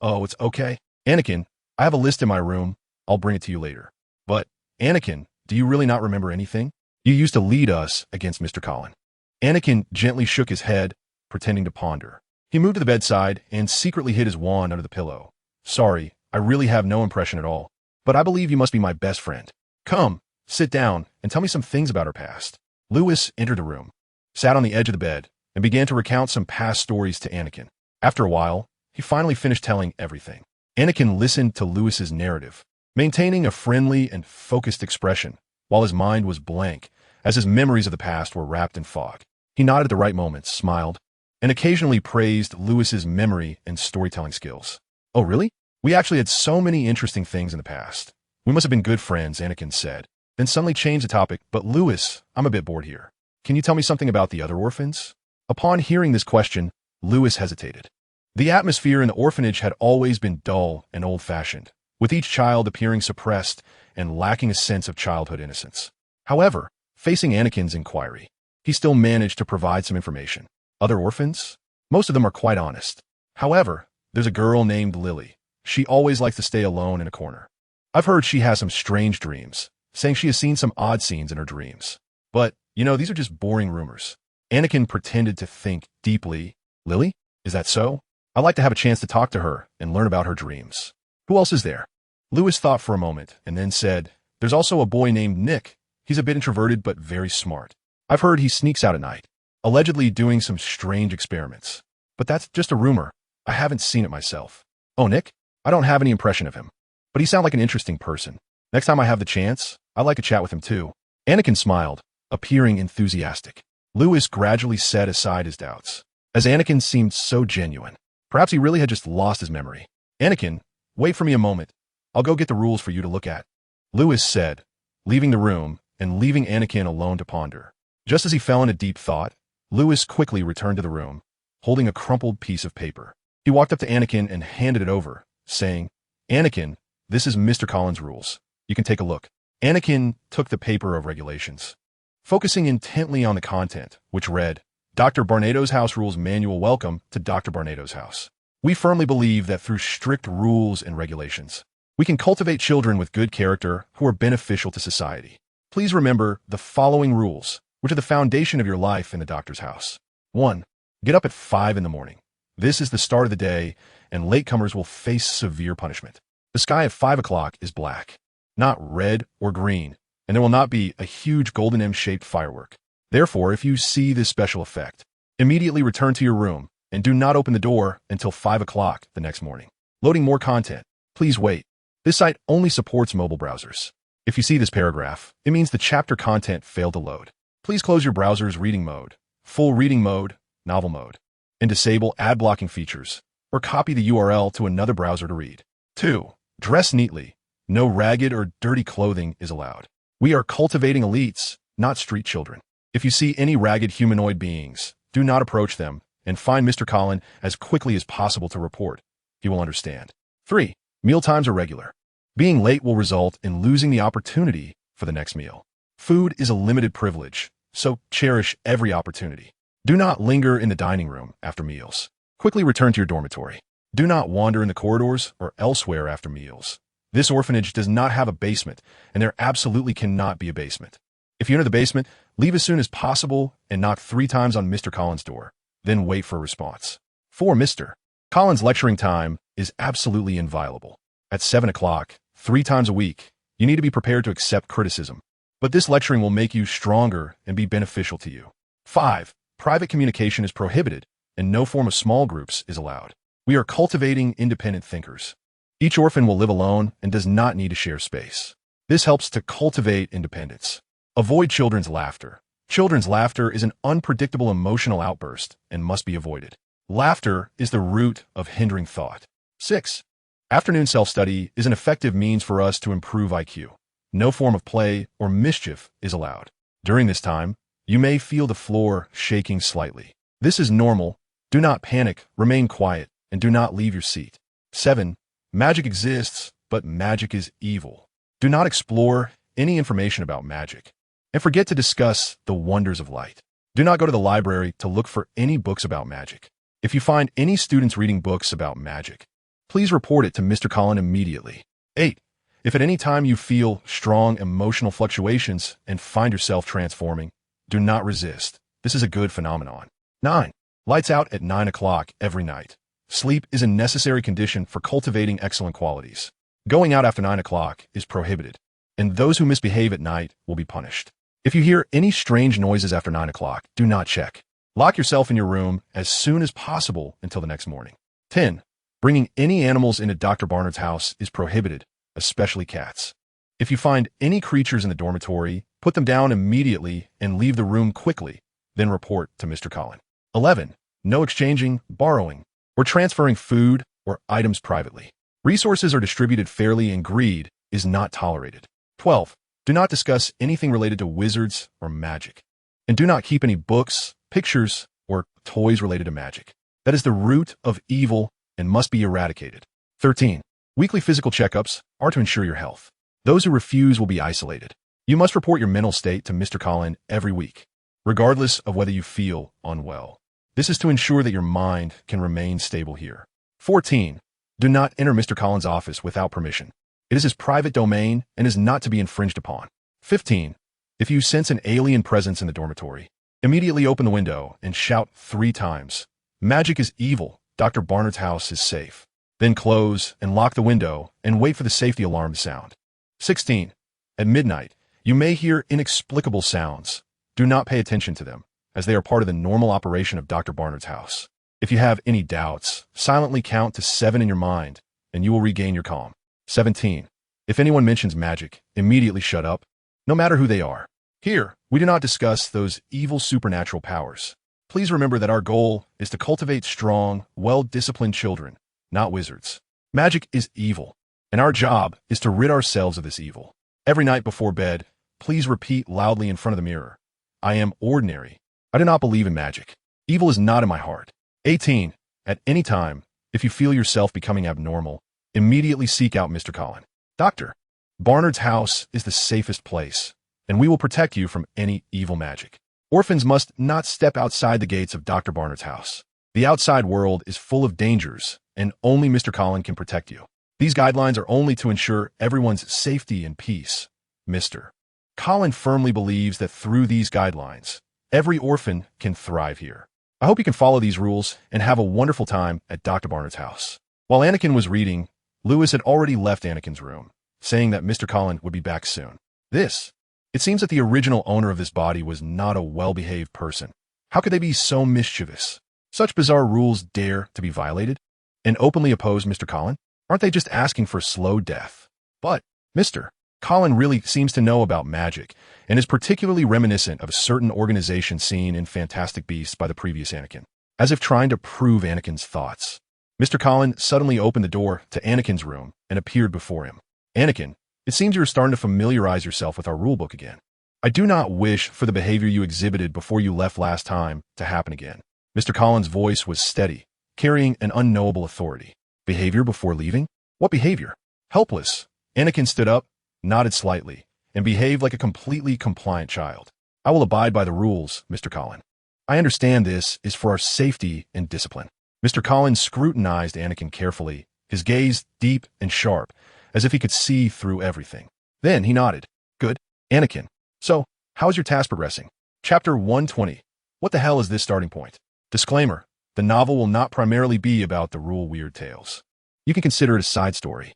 "Oh, it's okay. Anakin, I have a list in my room. I'll bring it to you later." "But, Anakin, do you really not remember anything? You used to lead us against Mr. Collin." Anakin gently shook his head, pretending to ponder. He moved to the bedside and secretly hid his wand under the pillow. "Sorry, I really have no impression at all. But I believe you must be my best friend. Come, sit down, and tell me some things about our past." Lewis entered the room, sat on the edge of the bed, and began to recount some past stories to Anakin. After a while, he finally finished telling everything. Anakin listened to Lewis's narrative, maintaining a friendly and focused expression, while his mind was blank, as his memories of the past were wrapped in fog. He nodded at the right moments, smiled, and occasionally praised Lewis's memory and storytelling skills. "Oh, really? We actually had so many interesting things in the past. We must have been good friends," Anakin said, then suddenly changed the topic. "But Lewis, I'm a bit bored here. Can you tell me something about the other orphans?" Upon hearing this question, Lewis hesitated. The atmosphere in the orphanage had always been dull and old-fashioned, with each child appearing suppressed and lacking a sense of childhood innocence. However, facing Anakin's inquiry, he still managed to provide some information. "Other orphans? Most of them are quite honest. However, there's a girl named Lily. She always likes to stay alone in a corner. I've heard she has some strange dreams, saying she has seen some odd scenes in her dreams. But, these are just boring rumors." Anakin pretended to think deeply. "Lily? Is that so? I'd like to have a chance to talk to her and learn about her dreams. Who else is there?" Lewis thought for a moment and then said, "There's also a boy named Nick. He's a bit introverted but very smart. I've heard he sneaks out at night, allegedly doing some strange experiments. But that's just a rumor. I haven't seen it myself." "Oh, Nick? I don't have any impression of him. But he sounds like an interesting person. Next time I have the chance, I'd like to chat with him too." Anakin smiled, appearing enthusiastic. Lewis gradually set aside his doubts, as Anakin seemed so genuine. Perhaps he really had just lost his memory. "Anakin, wait for me a moment. I'll go get the rules for you to look at," Lewis said, leaving the room and leaving Anakin alone to ponder. Just as he fell into deep thought, Lewis quickly returned to the room, holding a crumpled piece of paper. He walked up to Anakin and handed it over, saying, "Anakin, this is Mr. Collin's rules. You can take a look." Anakin took the paper of regulations, focusing intently on the content, which read, "Dr. Barnado's House Rules Manual. Welcome to Dr. Barnado's House. We firmly believe that through strict rules and regulations, we can cultivate children with good character who are beneficial to society. Please remember the following rules, which are the foundation of your life in the doctor's house. 1. Get up at 5 in the morning. This is the start of the day, and latecomers will face severe punishment. The sky at 5 o'clock is black, not red or green, and there will not be a huge golden M-shaped firework. Therefore, if you see this special effect, immediately return to your room and do not open the door until 5 o'clock the next morning. Loading more content. Please wait. This site only supports mobile browsers. If you see this paragraph, it means the chapter content failed to load. Please close your browser's reading mode, full reading mode, novel mode, and disable ad blocking features, or copy the URL to another browser to read. 2. Dress neatly. No ragged or dirty clothing is allowed. We are cultivating elites, not street children. If you see any ragged humanoid beings, do not approach them and find Mr. Colin as quickly as possible to report. He will understand. 3. Mealtimes are regular. Being late will result in losing the opportunity for the next meal. Food is a limited privilege, so cherish every opportunity. Do not linger in the dining room after meals. Quickly return to your dormitory. Do not wander in the corridors or elsewhere after meals. This orphanage does not have a basement, and there absolutely cannot be a basement. If you enter the basement, leave as soon as possible and knock 3 times on Mr. Colin's door. Then wait for a response. 4. Mr. Colin's lecturing time is absolutely inviolable. At 7 o'clock, 3 times a week, you need to be prepared to accept criticism. But this lecturing will make you stronger and be beneficial to you. 5. Private communication is prohibited, and no form of small groups is allowed. We are cultivating independent thinkers. Each orphan will live alone and does not need to share space. This helps to cultivate independence. Avoid children's laughter. Children's laughter is an unpredictable emotional outburst and must be avoided. Laughter is the root of hindering thought. 6. Afternoon self-study is an effective means for us to improve IQ. No form of play or mischief is allowed. During this time, you may feel the floor shaking slightly. This is normal. Do not panic, remain quiet, and do not leave your seat. 7. Magic exists, but magic is evil. Do not explore any information about magic. And forget to discuss the wonders of light. Do not go to the library to look for any books about magic. If you find any students reading books about magic, please report it to Mr. Colin immediately. 8. If at any time you feel strong emotional fluctuations and find yourself transforming, do not resist. This is a good phenomenon. 9. Lights out at 9 o'clock every night. Sleep is a necessary condition for cultivating excellent qualities. Going out after 9 o'clock is prohibited, and those who misbehave at night will be punished. If you hear any strange noises after 9 o'clock, do not check. Lock yourself in your room as soon as possible until the next morning. 10. Bringing any animals into Dr. Barnard's house is prohibited, especially cats. If you find any creatures in the dormitory, put them down immediately and leave the room quickly, then report to Mr. Colin. 11. No exchanging, borrowing, or transferring food or items privately. Resources are distributed fairly and greed is not tolerated. 12. Do not discuss anything related to wizards or magic. And do not keep any books, pictures, or toys related to magic. That is the root of evil and must be eradicated. 13. Weekly physical checkups are to ensure your health. Those who refuse will be isolated. You must report your mental state to Mr. Colin every week, regardless of whether you feel unwell. This is to ensure that your mind can remain stable here. 14. Do not enter Mr. Colin's office without permission. It is his private domain and is not to be infringed upon. 15. If you sense an alien presence in the dormitory, immediately open the window and shout 3 times. Magic is evil. Dr. Barnard's house is safe. Then close and lock the window and wait for the safety alarm to sound. 16. At midnight, you may hear inexplicable sounds. Do not pay attention to them, as they are part of the normal operation of Dr. Barnard's house. If you have any doubts, silently count to 7 in your mind, and you will regain your calm. 17. If anyone mentions magic, immediately shut up, no matter who they are. Here, we do not discuss those evil supernatural powers. Please remember that our goal is to cultivate strong, well-disciplined children, not wizards. Magic is evil, and our job is to rid ourselves of this evil. Every night before bed, please repeat loudly in front of the mirror, I am ordinary. I do not believe in magic. Evil is not in my heart. 18. At any time, if you feel yourself becoming abnormal, immediately seek out Mr. Colin. Dr. Barnard's house is the safest place, and we will protect you from any evil magic. Orphans must not step outside the gates of Dr. Barnard's house. The outside world is full of dangers, and only Mr. Colin can protect you. These guidelines are only to ensure everyone's safety and peace. Mr. Colin firmly believes that through these guidelines, every orphan can thrive here. I hope you can follow these rules and have a wonderful time at Dr. Barnard's house. While Anakin was reading, Lewis had already left Anakin's room, saying that Mr. Colin would be back soon. It seems that the original owner of this body was not a well-behaved person. How could they be so mischievous? Such bizarre rules dare to be violated? And openly oppose Mr. Colin? Aren't they just asking for slow death? But, Mr. Colin really seems to know about magic, and is particularly reminiscent of a certain organization seen in Fantastic Beasts by the previous Anakin, as if trying to prove Anakin's thoughts. Mr. Colin suddenly opened the door to Anakin's room and appeared before him. Anakin, it seems you're starting to familiarize yourself with our rulebook again. I do not wish for the behavior you exhibited before you left last time to happen again. Mr. Colin's voice was steady, carrying an unknowable authority. Behavior before leaving? What behavior? Helpless. Anakin stood up, nodded slightly, and behaved like a completely compliant child. I will abide by the rules, Mr. Colin. I understand this is for our safety and discipline. Mr. Colin scrutinized Anakin carefully, his gaze deep and sharp, as if he could see through everything. Then he nodded. Good, Anakin. So, how's your task progressing? Chapter 120. What the hell is this starting point? Disclaimer. The novel will not primarily be about the rule weird tales. You can consider it a side story.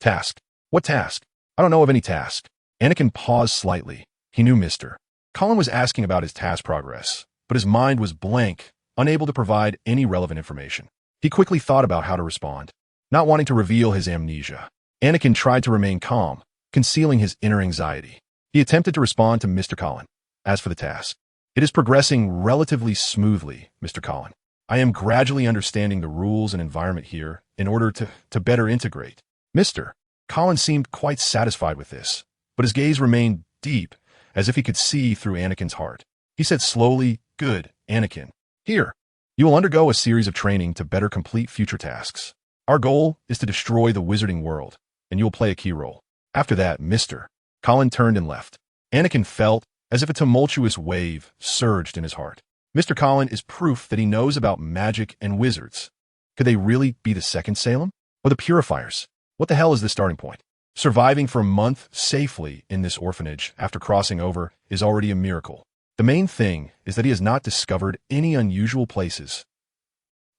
Task. What task? I don't know of any task. Anakin paused slightly. He knew Mr. Colin was asking about his task progress, but his mind was blank, unable to provide any relevant information. He quickly thought about how to respond. Not wanting to reveal his amnesia, Anakin tried to remain calm, concealing his inner anxiety. He attempted to respond to Mr. Colin. As for the task, it is progressing relatively smoothly, Mr. Colin. I am gradually understanding the rules and environment here in order to better integrate. Mr. Colin seemed quite satisfied with this, but his gaze remained deep, as if he could see through Anakin's heart. He said slowly, Good, Anakin. Here, you will undergo a series of training to better complete future tasks. Our goal is to destroy the wizarding world, and you will play a key role. After that, Mr. Colin turned and left. Anakin felt as if a tumultuous wave surged in his heart. Mr. Colin is proof that he knows about magic and wizards. Could they really be the second Salem? Or the Purifiers? What the hell is this starting point? Surviving for a month safely in this orphanage after crossing over is already a miracle. The main thing is that he has not discovered any unusual places.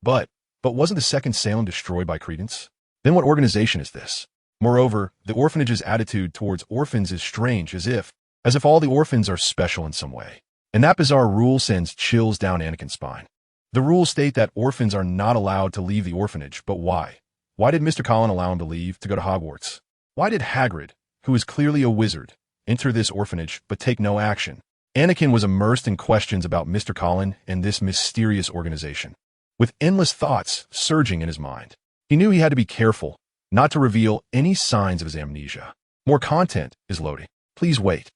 But wasn't the second Salem destroyed by Credence? Then what organization is this? Moreover, the orphanage's attitude towards orphans is strange, as if all the orphans are special in some way. And that bizarre rule sends chills down Anakin's spine. The rules state that orphans are not allowed to leave the orphanage, but why? Why did Mr. Colin allow him to leave to go to Hogwarts? Why did Hagrid, who is clearly a wizard, enter this orphanage but take no action? Anakin was immersed in questions about Mr. Colin and this mysterious organization, with endless thoughts surging in his mind. He knew he had to be careful not to reveal any signs of his amnesia. More content is loading. Please wait.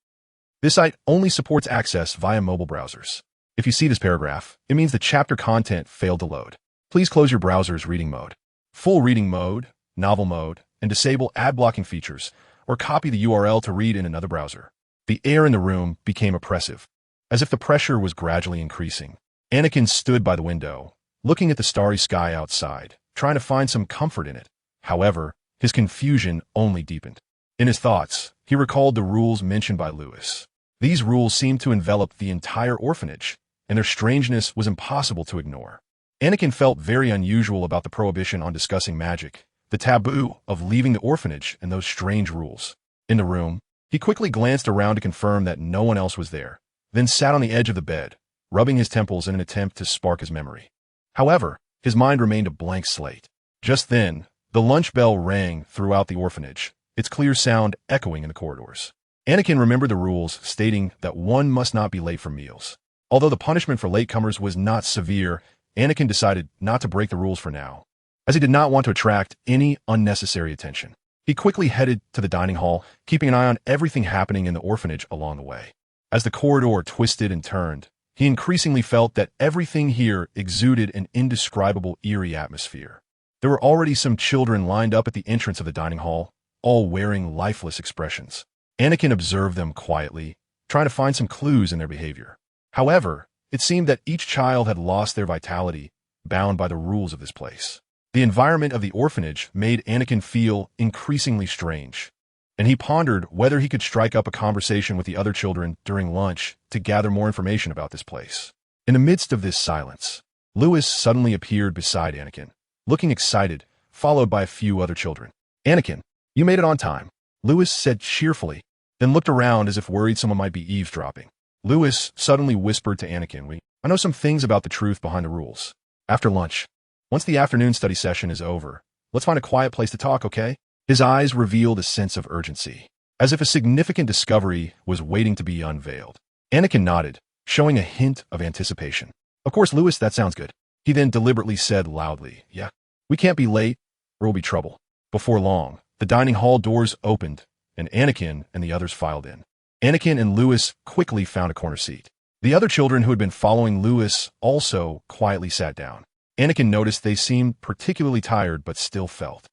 This site only supports access via mobile browsers. If you see this paragraph, it means the chapter content failed to load. Please close your browser's reading mode, full reading mode, novel mode, and disable ad blocking features, or copy the URL to read in another browser. The air in the room became oppressive, as if the pressure was gradually increasing. Anakin stood by the window, looking at the starry sky outside, trying to find some comfort in it. However, his confusion only deepened. In his thoughts, he recalled the rules mentioned by Lewis. These rules seemed to envelop the entire orphanage, and their strangeness was impossible to ignore. Anakin felt very unusual about the prohibition on discussing magic, the taboo of leaving the orphanage, and those strange rules. In the room, he quickly glanced around to confirm that no one else was there, then sat on the edge of the bed, rubbing his temples in an attempt to spark his memory. However, his mind remained a blank slate. Just then, the lunch bell rang throughout the orphanage, its clear sound echoing in the corridors. Anakin remembered the rules stating that one must not be late for meals. Although the punishment for latecomers was not severe, Anakin decided not to break the rules for now, as he did not want to attract any unnecessary attention. He quickly headed to the dining hall, keeping an eye on everything happening in the orphanage along the way. As the corridor twisted and turned, he increasingly felt that everything here exuded an indescribable eerie atmosphere. There were already some children lined up at the entrance of the dining hall, all wearing lifeless expressions. Anakin observed them quietly, trying to find some clues in their behavior. However, it seemed that each child had lost their vitality, bound by the rules of this place. The environment of the orphanage made Anakin feel increasingly strange, and he pondered whether he could strike up a conversation with the other children during lunch to gather more information about this place. In the midst of this silence, Lewis suddenly appeared beside Anakin, looking excited, followed by a few other children. Anakin, you made it on time, Lewis said cheerfully, then looked around as if worried someone might be eavesdropping. Lewis suddenly whispered to Anakin, I know some things about the truth behind the rules. After lunch, once the afternoon study session is over, let's find a quiet place to talk, okay? His eyes revealed a sense of urgency, as if a significant discovery was waiting to be unveiled. Anakin nodded, showing a hint of anticipation. Of course, Lewis, that sounds good. He then deliberately said loudly, yeah, we can't be late, or we'll be trouble. Before long, the dining hall doors opened, and Anakin and the others filed in. Anakin and Lewis quickly found a corner seat. The other children who had been following Lewis also quietly sat down. Anakin noticed they seemed particularly tired but still felt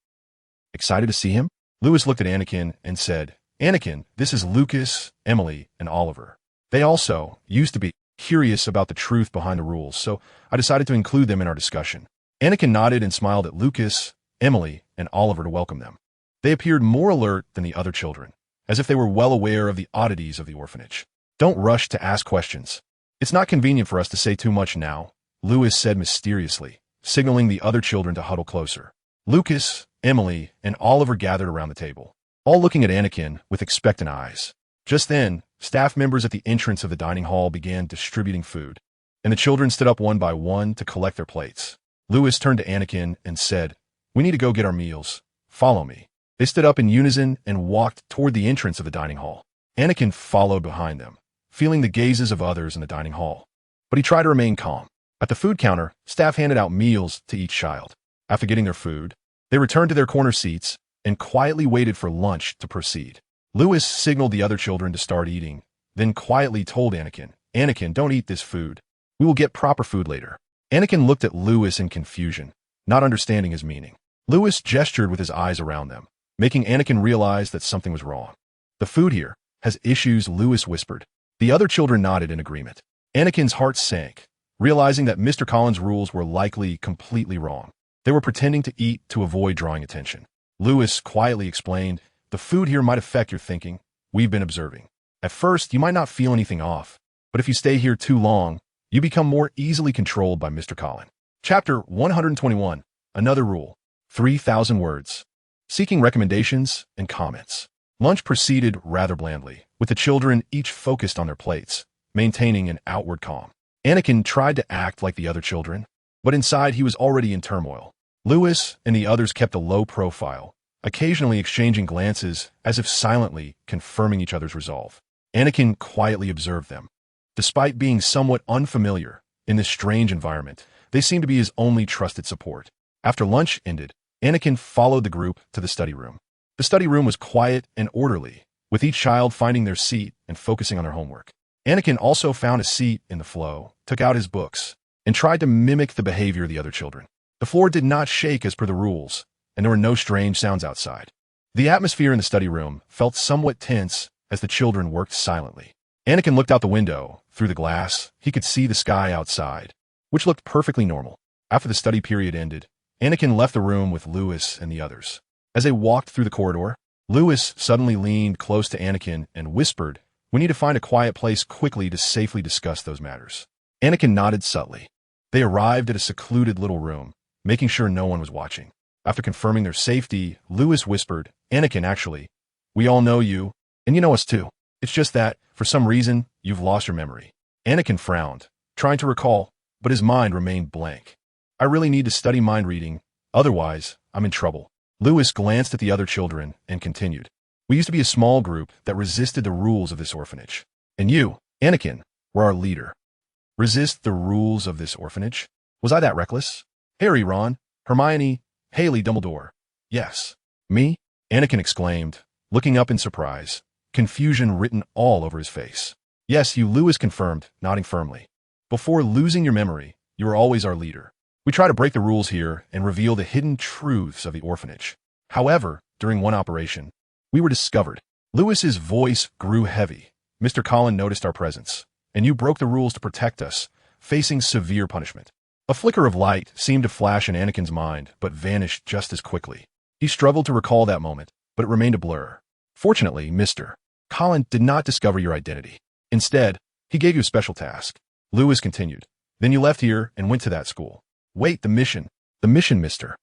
excited to see him. Lewis looked at Anakin and said, Anakin, this is Lucas, Emily, and Oliver. They also used to be curious about the truth behind the rules, so I decided to include them in our discussion. Anakin nodded and smiled at Lucas, Emily, and Oliver to welcome them. They appeared more alert than the other children, as if they were well aware of the oddities of the orphanage. Don't rush to ask questions. It's not convenient for us to say too much now, Lewis said mysteriously, signaling the other children to huddle closer. Lucas, Emily, and Oliver gathered around the table, all looking at Anakin with expectant eyes. Just then, staff members at the entrance of the dining hall began distributing food, and the children stood up one by one to collect their plates. Lewis turned to Anakin and said, we need to go get our meals. Follow me. They stood up in unison and walked toward the entrance of the dining hall. Anakin followed behind them, feeling the gazes of others in the dining hall. But he tried to remain calm. At the food counter, staff handed out meals to each child. After getting their food, they returned to their corner seats and quietly waited for lunch to proceed. Lewis signaled the other children to start eating, then quietly told Anakin, Anakin, don't eat this food. We will get proper food later. Anakin looked at Lewis in confusion, not understanding his meaning. Lewis gestured with his eyes around them, making Anakin realize that something was wrong. The food here has issues, Lewis whispered. The other children nodded in agreement. Anakin's heart sank, realizing that Mr. Collins' rules were likely completely wrong. They were pretending to eat to avoid drawing attention. Lewis quietly explained, the food here might affect your thinking. We've been observing. At first, you might not feel anything off, but if you stay here too long, you become more easily controlled by Mr. Collins. Chapter 121, Another Rule, 3,000 words. Seeking recommendations and comments. Lunch proceeded rather blandly, with the children each focused on their plates, maintaining an outward calm. Anakin tried to act like the other children, but inside he was already in turmoil. Lewis and the others kept a low profile, occasionally exchanging glances as if silently confirming each other's resolve. Anakin quietly observed them. Despite being somewhat unfamiliar in this strange environment, they seemed to be his only trusted support. After lunch ended, Anakin followed the group to the study room. The study room was quiet and orderly, with each child finding their seat and focusing on their homework. Anakin also found a seat in the flow, took out his books, and tried to mimic the behavior of the other children. The floor did not shake as per the rules, and there were no strange sounds outside. The atmosphere in the study room felt somewhat tense as the children worked silently. Anakin looked out the window. Through the glass, he could see the sky outside, which looked perfectly normal. After the study period ended, Anakin left the room with Lewis and the others. As they walked through the corridor, Lewis suddenly leaned close to Anakin and whispered, we need to find a quiet place quickly to safely discuss those matters. Anakin nodded subtly. They arrived at a secluded little room, making sure no one was watching. After confirming their safety, Lewis whispered, Anakin, actually, we all know you, and you know us too. It's just that, for some reason, you've lost your memory. Anakin frowned, trying to recall, but his mind remained blank. I really need to study mind reading, otherwise, I'm in trouble. Lewis glanced at the other children and continued. We used to be a small group that resisted the rules of this orphanage. And you, Anakin, were our leader. Resist the rules of this orphanage? Was I that reckless? Harry, Ron, Hermione, Haley, Dumbledore. Yes. Me? Anakin exclaimed, looking up in surprise, confusion written all over his face. Yes, you, Lewis confirmed, nodding firmly. Before losing your memory, you were always our leader. We try to break the rules here and reveal the hidden truths of the orphanage. However, during one operation, we were discovered. Lewis's voice grew heavy. Mr. Collins noticed our presence, and you broke the rules to protect us, facing severe punishment. A flicker of light seemed to flash in Anakin's mind, but vanished just as quickly. He struggled to recall that moment, but it remained a blur. Fortunately, Mr. Collins did not discover your identity. Instead, he gave you a special task. Lewis continued. Then you left here and went to that school. Wait, the mission, Mr.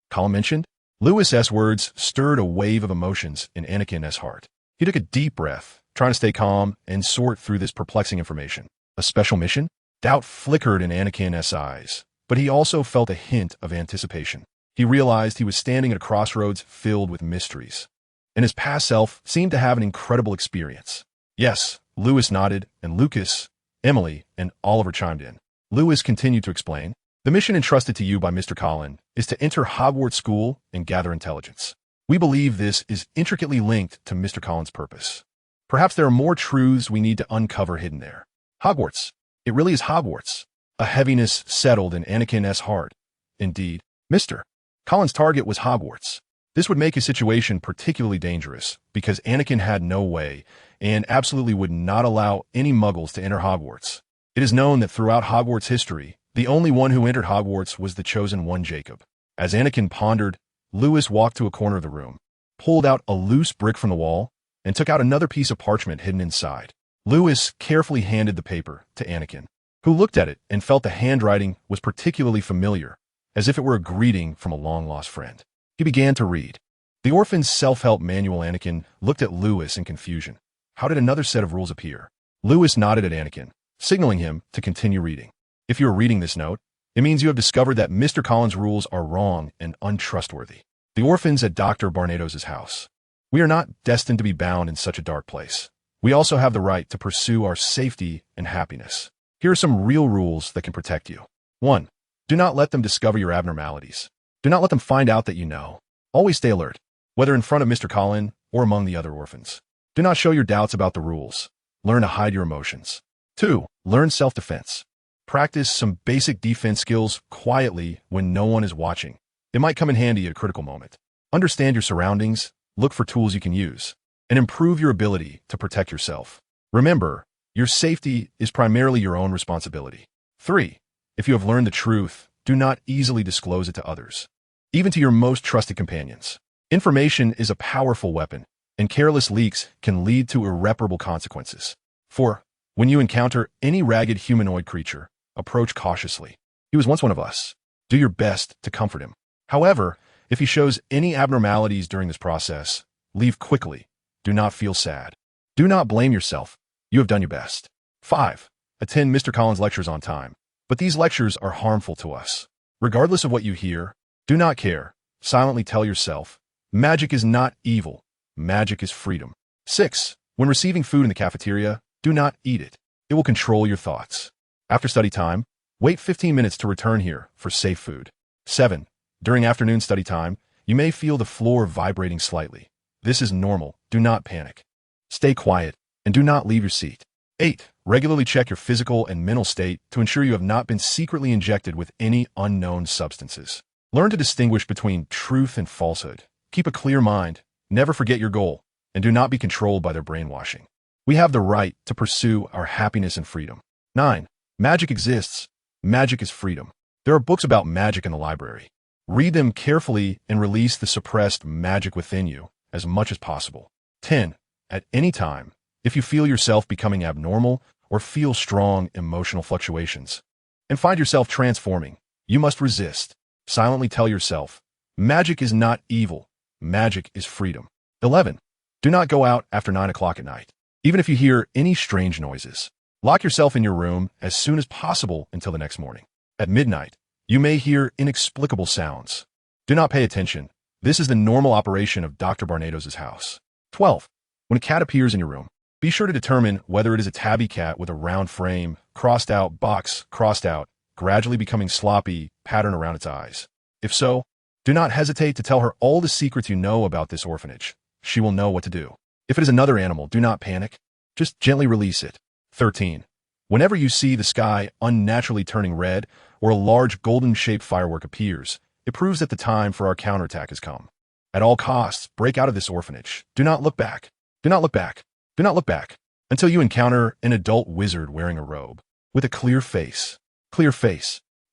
Collins mentioned? Lewis's words stirred a wave of emotions in Anakin's heart. He took a deep breath, trying to stay calm and sort through this perplexing information. A special mission? Doubt flickered in Anakin's eyes, but he also felt a hint of anticipation. He realized he was standing at a crossroads filled with mysteries, and his past self seemed to have an incredible experience. Yes, Lewis nodded, and Lucas, Emily, and Oliver chimed in. Lewis continued to explain, the mission entrusted to you by Mr. Collin is to enter Hogwarts School and gather intelligence. We believe this is intricately linked to Mr. Collin's purpose. Perhaps there are more truths we need to uncover hidden there. Hogwarts. It really is Hogwarts. A heaviness settled in Anakin's heart. Indeed, Mr. Collin's target was Hogwarts. This would make his situation particularly dangerous because Anakin had no way and absolutely would not allow any muggles to enter Hogwarts. It is known that throughout Hogwarts history, the only one who entered Hogwarts was the chosen one, Jacob. As Anakin pondered, Lewis walked to a corner of the room, pulled out a loose brick from the wall, and took out another piece of parchment hidden inside. Lewis carefully handed the paper to Anakin, who looked at it and felt the handwriting was particularly familiar, as if it were a greeting from a long-lost friend. He began to read. The orphan's self-help manual. Anakin looked at Lewis in confusion. How did another set of rules appear? Lewis nodded at Anakin, signaling him to continue reading. If you are reading this note, it means you have discovered that Mr. Collin's rules are wrong and untrustworthy. The orphans at Dr. Barnatos's house. We are not destined to be bound in such a dark place. We also have the right to pursue our safety and happiness. Here are some real rules that can protect you. 1. Do not let them discover your abnormalities. Do not let them find out that you know. Always stay alert, whether in front of Mr. Collin or among the other orphans. Do not show your doubts about the rules. Learn to hide your emotions. 2. Learn self-defense. Practice some basic defense skills quietly when no one is watching. It might come in handy at a critical moment. Understand your surroundings, look for tools you can use, and improve your ability to protect yourself. Remember, your safety is primarily your own responsibility. 3. If you have learned the truth, do not easily disclose it to others, even to your most trusted companions. Information is a powerful weapon, and careless leaks can lead to irreparable consequences. 4. When you encounter any ragged humanoid creature, approach cautiously. He was once one of us. Do your best to comfort him. However, if he shows any abnormalities during this process, leave quickly. Do not feel sad. Do not blame yourself. You have done your best. 5. Attend Mr. Collin's lectures on time. But these lectures are harmful to us. Regardless of what you hear, do not care. Silently tell yourself, magic is not evil. Magic is freedom. 6. When receiving food in the cafeteria, do not eat it. It will control your thoughts. After study time, wait 15 minutes to return here for safe food. 7. During afternoon study time, you may feel the floor vibrating slightly. This is normal. Do not panic. Stay quiet and do not leave your seat. 8. Regularly check your physical and mental state to ensure you have not been secretly injected with any unknown substances. Learn to distinguish between truth and falsehood. Keep a clear mind, never forget your goal, and do not be controlled by their brainwashing. We have the right to pursue our happiness and freedom. 9. Magic exists. Magic is freedom. There are books about magic in the library. Read them carefully and release the suppressed magic within you as much as possible. 10. At any time, if you feel yourself becoming abnormal or feel strong emotional fluctuations and find yourself transforming, you must resist. Silently tell yourself, magic is not evil. Magic is freedom. 11. Do not go out after 9 o'clock at night, even if you hear any strange noises. Lock yourself in your room as soon as possible until the next morning. At midnight, you may hear inexplicable sounds. Do not pay attention. This is the normal operation of Dr. Barnatos's house. 12. When a cat appears in your room, be sure to determine whether it is a tabby cat with a round frame, crossed out box, crossed out, gradually becoming sloppy, pattern around its eyes. If so, do not hesitate to tell her all the secrets you know about this orphanage. She will know what to do. If it is another animal, do not panic. Just gently release it. 13. Whenever you see the sky unnaturally turning red or a large golden-shaped firework appears, it proves that the time for our counterattack has come. At all costs, break out of this orphanage. Do not look back. Do not look back. Do not look back until you encounter an adult wizard wearing a robe, with a clear face,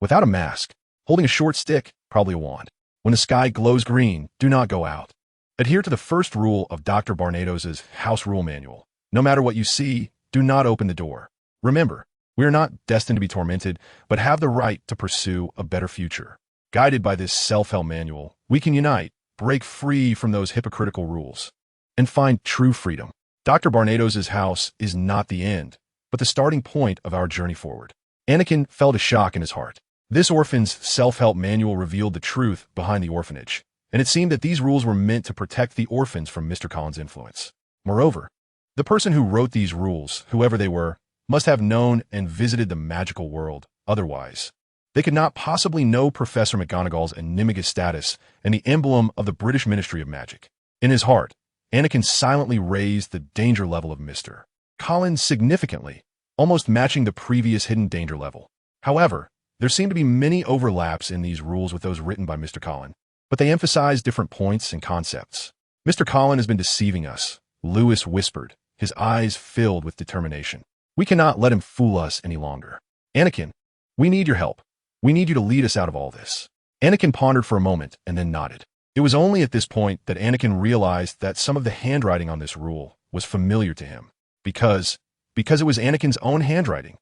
without a mask, holding a short stick, probably a wand. When the sky glows green, do not go out. Adhere to the first rule of Dr. Barnatos's house rule manual. No matter what you see, do not open the door. Remember, we are not destined to be tormented, but have the right to pursue a better future. Guided by this self-help manual, we can unite, break free from those hypocritical rules, and find true freedom. Dr. Barnatos's house is not the end, but the starting point of our journey forward. Anakin felt a shock in his heart. This orphan's self-help manual revealed the truth behind the orphanage, and it seemed that these rules were meant to protect the orphans from Mr. Collins' influence. Moreover, the person who wrote these rules, whoever they were, must have known and visited the magical world. Otherwise, they could not possibly know Professor McGonagall's animagus status and the emblem of the British Ministry of Magic. In his heart, Anakin silently raised the danger level of Mr. Collins significantly, almost matching the previous hidden danger level. However, there seemed to be many overlaps in these rules with those written by Mr. Collins, but they emphasize different points and concepts. Mr. Collins has been deceiving us, Lewis whispered, his eyes filled with determination. We cannot let him fool us any longer. Anakin, we need your help. We need you to lead us out of all this. Anakin pondered for a moment and then nodded. It was only at this point that Anakin realized that some of the handwriting on this rule was familiar to him, because it was Anakin's own handwriting.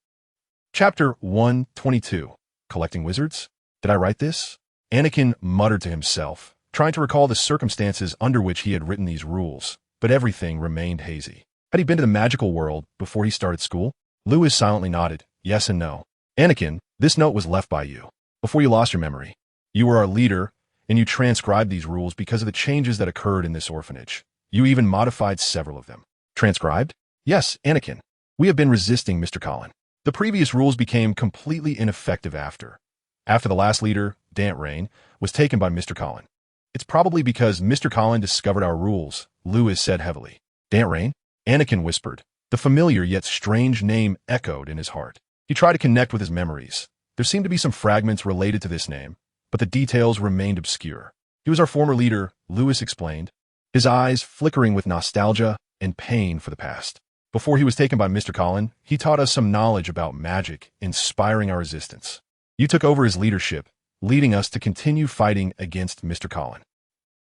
Chapter 122. Collecting Wizards? Did I write this? Anakin muttered to himself, trying to recall the circumstances under which he had written these rules, but everything remained hazy. Had he been to the magical world before he started school? Lewis silently nodded, yes and no. Anakin, this note was left by you, before you lost your memory. You were our leader, and you transcribed these rules because of the changes that occurred in this orphanage. You even modified several of them. Transcribed? Yes, Anakin. We have been resisting Mr. Collins. The previous rules became completely ineffective after the last leader, Dant Rain, was taken by Mr. Collins. It's probably because Mr. Collins discovered our rules, Lewis said heavily. Dant Rain? Anakin whispered. The familiar yet strange name echoed in his heart. He tried to connect with his memories. There seemed to be some fragments related to this name, but the details remained obscure. He was our former leader, Lewis explained, his eyes flickering with nostalgia and pain for the past. Before he was taken by Mr. Collins, he taught us some knowledge about magic, inspiring our resistance. You took over his leadership, leading us to continue fighting against Mr. Collins.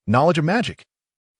Knowledge of magic?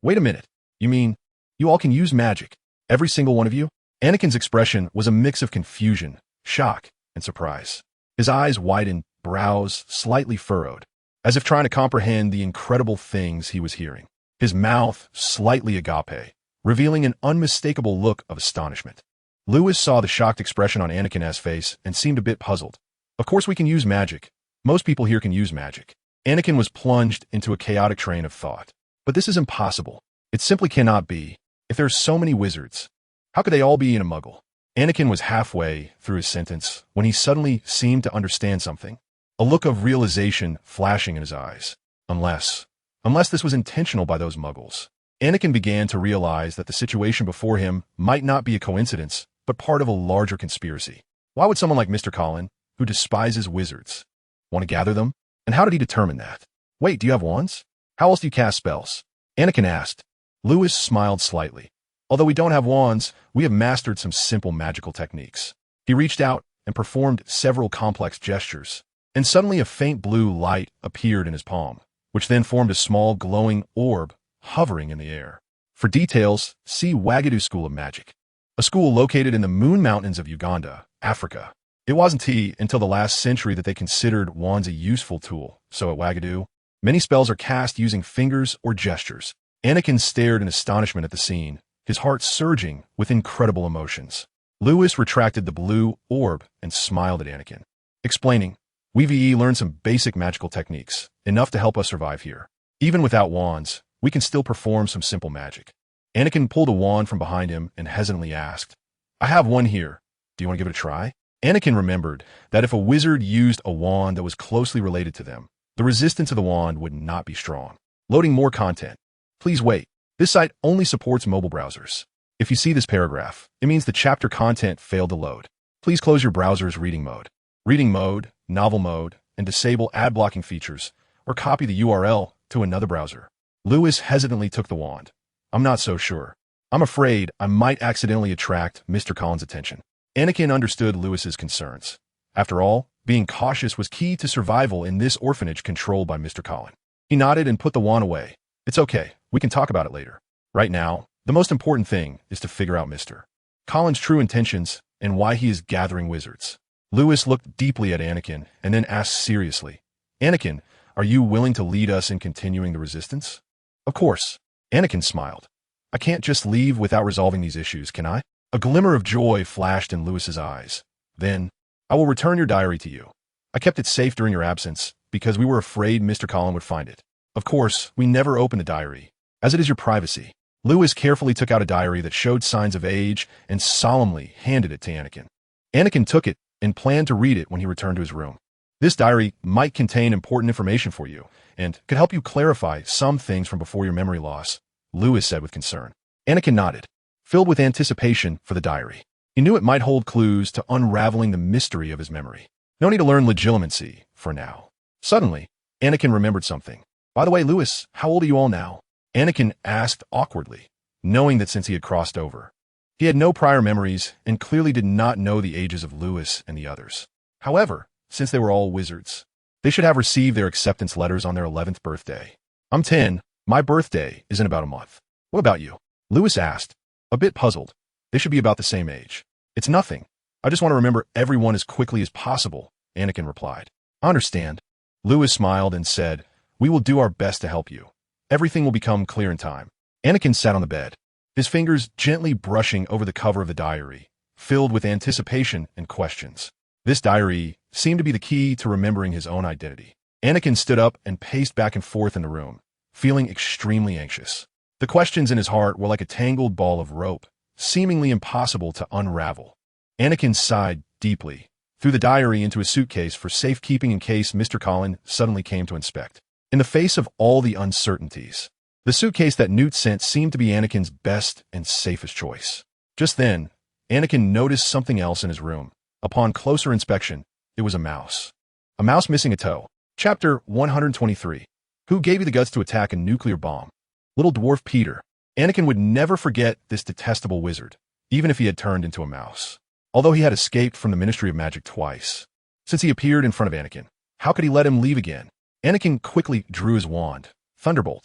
Wait a minute. You mean, you all can use magic? Every single one of you? Anakin's expression was a mix of confusion, shock, and surprise. His eyes widened, brows slightly furrowed, as if trying to comprehend the incredible things he was hearing. His mouth slightly agape, revealing an unmistakable look of astonishment. Lewis saw the shocked expression on Anakin's face and seemed a bit puzzled. Of course we can use magic. Most people here can use magic. Anakin was plunged into a chaotic train of thought. But this is impossible. It simply cannot be. If there are so many wizards, how could they all be in a muggle? Anakin was halfway through his sentence when he suddenly seemed to understand something, a look of realization flashing in his eyes. Unless this was intentional by those muggles. Anakin began to realize that the situation before him might not be a coincidence, but part of a larger conspiracy. Why would someone like Mr. Collins, who despises wizards, want to gather them? And how did he determine that? Wait, do you have wands? How else do you cast spells? Anakin asked. Lewis smiled slightly. Although we don't have wands, we have mastered some simple magical techniques. He reached out and performed several complex gestures, and suddenly a faint blue light appeared in his palm, which then formed a small glowing orb hovering in the air. For details, see Wagadu School of Magic, a school located in the Moon Mountains of Uganda, Africa. It wasn't until the last century that they considered wands a useful tool, so at Wagadu, many spells are cast using fingers or gestures. Anakin stared in astonishment at the scene, his heart surging with incredible emotions. Lewis retracted the blue orb and smiled at Anakin, explaining, "We've learned some basic magical techniques, enough to help us survive here. Even without wands, we can still perform some simple magic." Anakin pulled a wand from behind him and hesitantly asked, "I have one here. Do you want to give it a try?" Anakin remembered that if a wizard used a wand that was closely related to them, the resistance of the wand would not be strong. Loading more content. Please wait. This site only supports mobile browsers. If you see this paragraph, it means the chapter content failed to load. Please close your browser's reading mode, novel mode, and disable ad blocking features, or copy the URL to another browser. Lewis hesitantly took the wand. "I'm not so sure. I'm afraid I might accidentally attract Mr. Collins' attention." Anakin understood Lewis's concerns. After all, being cautious was key to survival in this orphanage controlled by Mr. Collins. He nodded and put the wand away. "It's okay. We can talk about it later. Right now, the most important thing is to figure out Mr. Collins' true intentions and why he is gathering wizards." Lewis looked deeply at Anakin and then asked seriously, "Anakin, are you willing to lead us in continuing the resistance?" "Of course." Anakin smiled. "I can't just leave without resolving these issues, can I?" A glimmer of joy flashed in Lewis's eyes. "Then, I will return your diary to you. I kept it safe during your absence because we were afraid Mr. Collin would find it. Of course, we never opened the diary, as it is your privacy." Lewis carefully took out a diary that showed signs of age and solemnly handed it to Anakin. Anakin took it and planned to read it when he returned to his room. "This diary might contain important information for you and could help you clarify some things from before your memory loss," Lewis said with concern. Anakin nodded, filled with anticipation for the diary. He knew it might hold clues to unraveling the mystery of his memory. No need to learn legilimency for now. Suddenly, Anakin remembered something. "By the way, Lewis, how old are you all now?" Anakin asked awkwardly, knowing that since he had crossed over, he had no prior memories and clearly did not know the ages of Lewis and the others. However, since they were all wizards, they should have received their acceptance letters on their 11th birthday. "I'm 10. My birthday is in about a month." "What about you?" Lewis asked, a bit puzzled. They should be about the same age. "It's nothing. I just want to remember everyone as quickly as possible," Anakin replied. "I understand." Lewis smiled and said, "We will do our best to help you. Everything will become clear in time." Anakin sat on the bed, his fingers gently brushing over the cover of the diary, filled with anticipation and questions. This diary seemed to be the key to remembering his own identity. Anakin stood up and paced back and forth in the room, feeling extremely anxious. The questions in his heart were like a tangled ball of rope, seemingly impossible to unravel. Anakin sighed deeply, threw the diary into a suitcase for safekeeping in case Mr. Collin suddenly came to inspect. In the face of all the uncertainties, the suitcase that Newt sent seemed to be Anakin's best and safest choice. Just then, Anakin noticed something else in his room. Upon closer inspection, it was a mouse. A mouse missing a toe. Chapter 123. Who gave you the guts to attack a nuclear bomb? Little dwarf Peter. Anakin would never forget this detestable wizard, even if he had turned into a mouse. Although he had escaped from the Ministry of Magic twice. Since he appeared in front of Anakin, how could he let him leave again? Anakin quickly drew his wand. Thunderbolt.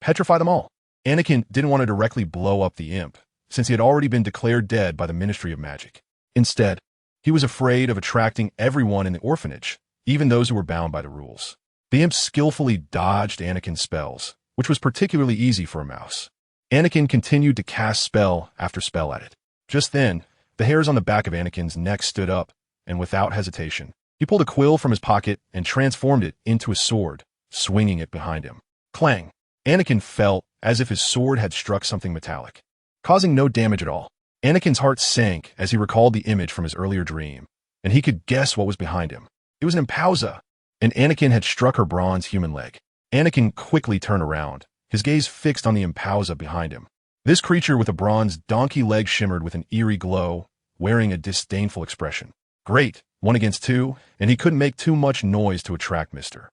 Petrify them all. Anakin didn't want to directly blow up the imp, since he had already been declared dead by the Ministry of Magic. Instead, he was afraid of attracting everyone in the orphanage, even those who were bound by the rules. The imp skillfully dodged Anakin's spells, which was particularly easy for a mouse. Anakin continued to cast spell after spell at it. Just then, the hairs on the back of Anakin's neck stood up, and without hesitation, he pulled a quill from his pocket and transformed it into a sword, swinging it behind him. Clang! Anakin felt as if his sword had struck something metallic, causing no damage at all. Anakin's heart sank as he recalled the image from his earlier dream, and he could guess what was behind him. It was an Impausa, and Anakin had struck her bronze human leg. Anakin quickly turned around, his gaze fixed on the Impausa behind him. This creature with a bronze donkey leg shimmered with an eerie glow, wearing a disdainful expression. Great, 1 against 2, and he couldn't make too much noise to attract Mr.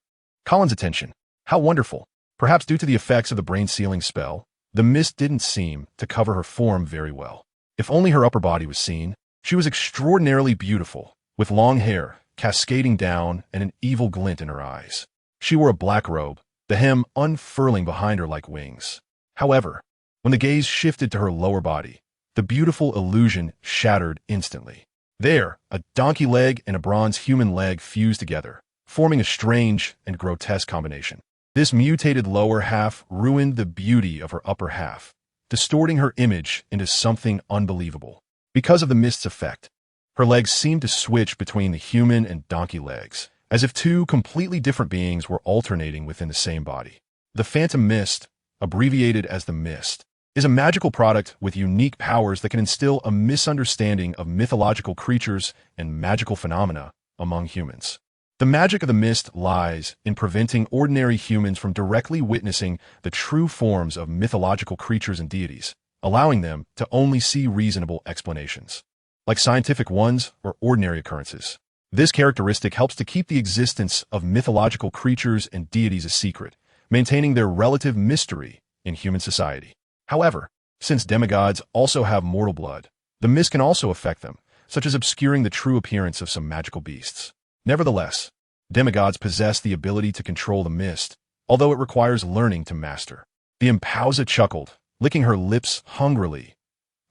Collin's attention. How wonderful. Perhaps due to the effects of the brain-sealing spell, the mist didn't seem to cover her form very well. If only her upper body was seen. She was extraordinarily beautiful, with long hair cascading down and an evil glint in her eyes. She wore a black robe, the hem unfurling behind her like wings. However, when the gaze shifted to her lower body, the beautiful illusion shattered instantly. There, a donkey leg and a bronze human leg fused together, forming a strange and grotesque combination. This mutated lower half ruined the beauty of her upper half, distorting her image into something unbelievable. Because of the mist's effect, her legs seemed to switch between the human and donkey legs, as if two completely different beings were alternating within the same body. The Phantom Mist, abbreviated as the Mist, is a magical product with unique powers that can instill a misunderstanding of mythological creatures and magical phenomena among humans. The magic of the mist lies in preventing ordinary humans from directly witnessing the true forms of mythological creatures and deities, allowing them to only see reasonable explanations, like scientific ones or ordinary occurrences. This characteristic helps to keep the existence of mythological creatures and deities a secret, maintaining their relative mystery in human society. However, since demigods also have mortal blood, the mist can also affect them, such as obscuring the true appearance of some magical beasts. Nevertheless, demigods possess the ability to control the mist, although it requires learning to master. The Impausa chuckled, licking her lips hungrily.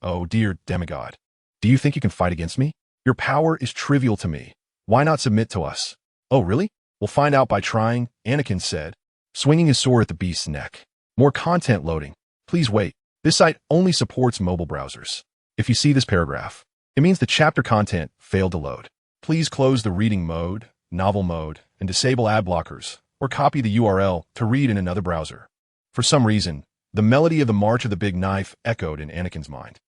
"Oh, dear demigod, do you think you can fight against me? Your power is trivial to me. Why not submit to us?" "Oh, really? We'll find out by trying," Anakin said, swinging his sword at the beast's neck. More content loading. Please wait. This site only supports mobile browsers. If you see this paragraph, it means the chapter content failed to load. Please close the reading mode, novel mode, and disable ad blockers, or copy the URL to read in another browser. For some reason, the melody of the March of the Big Knife echoed in Anakin's mind.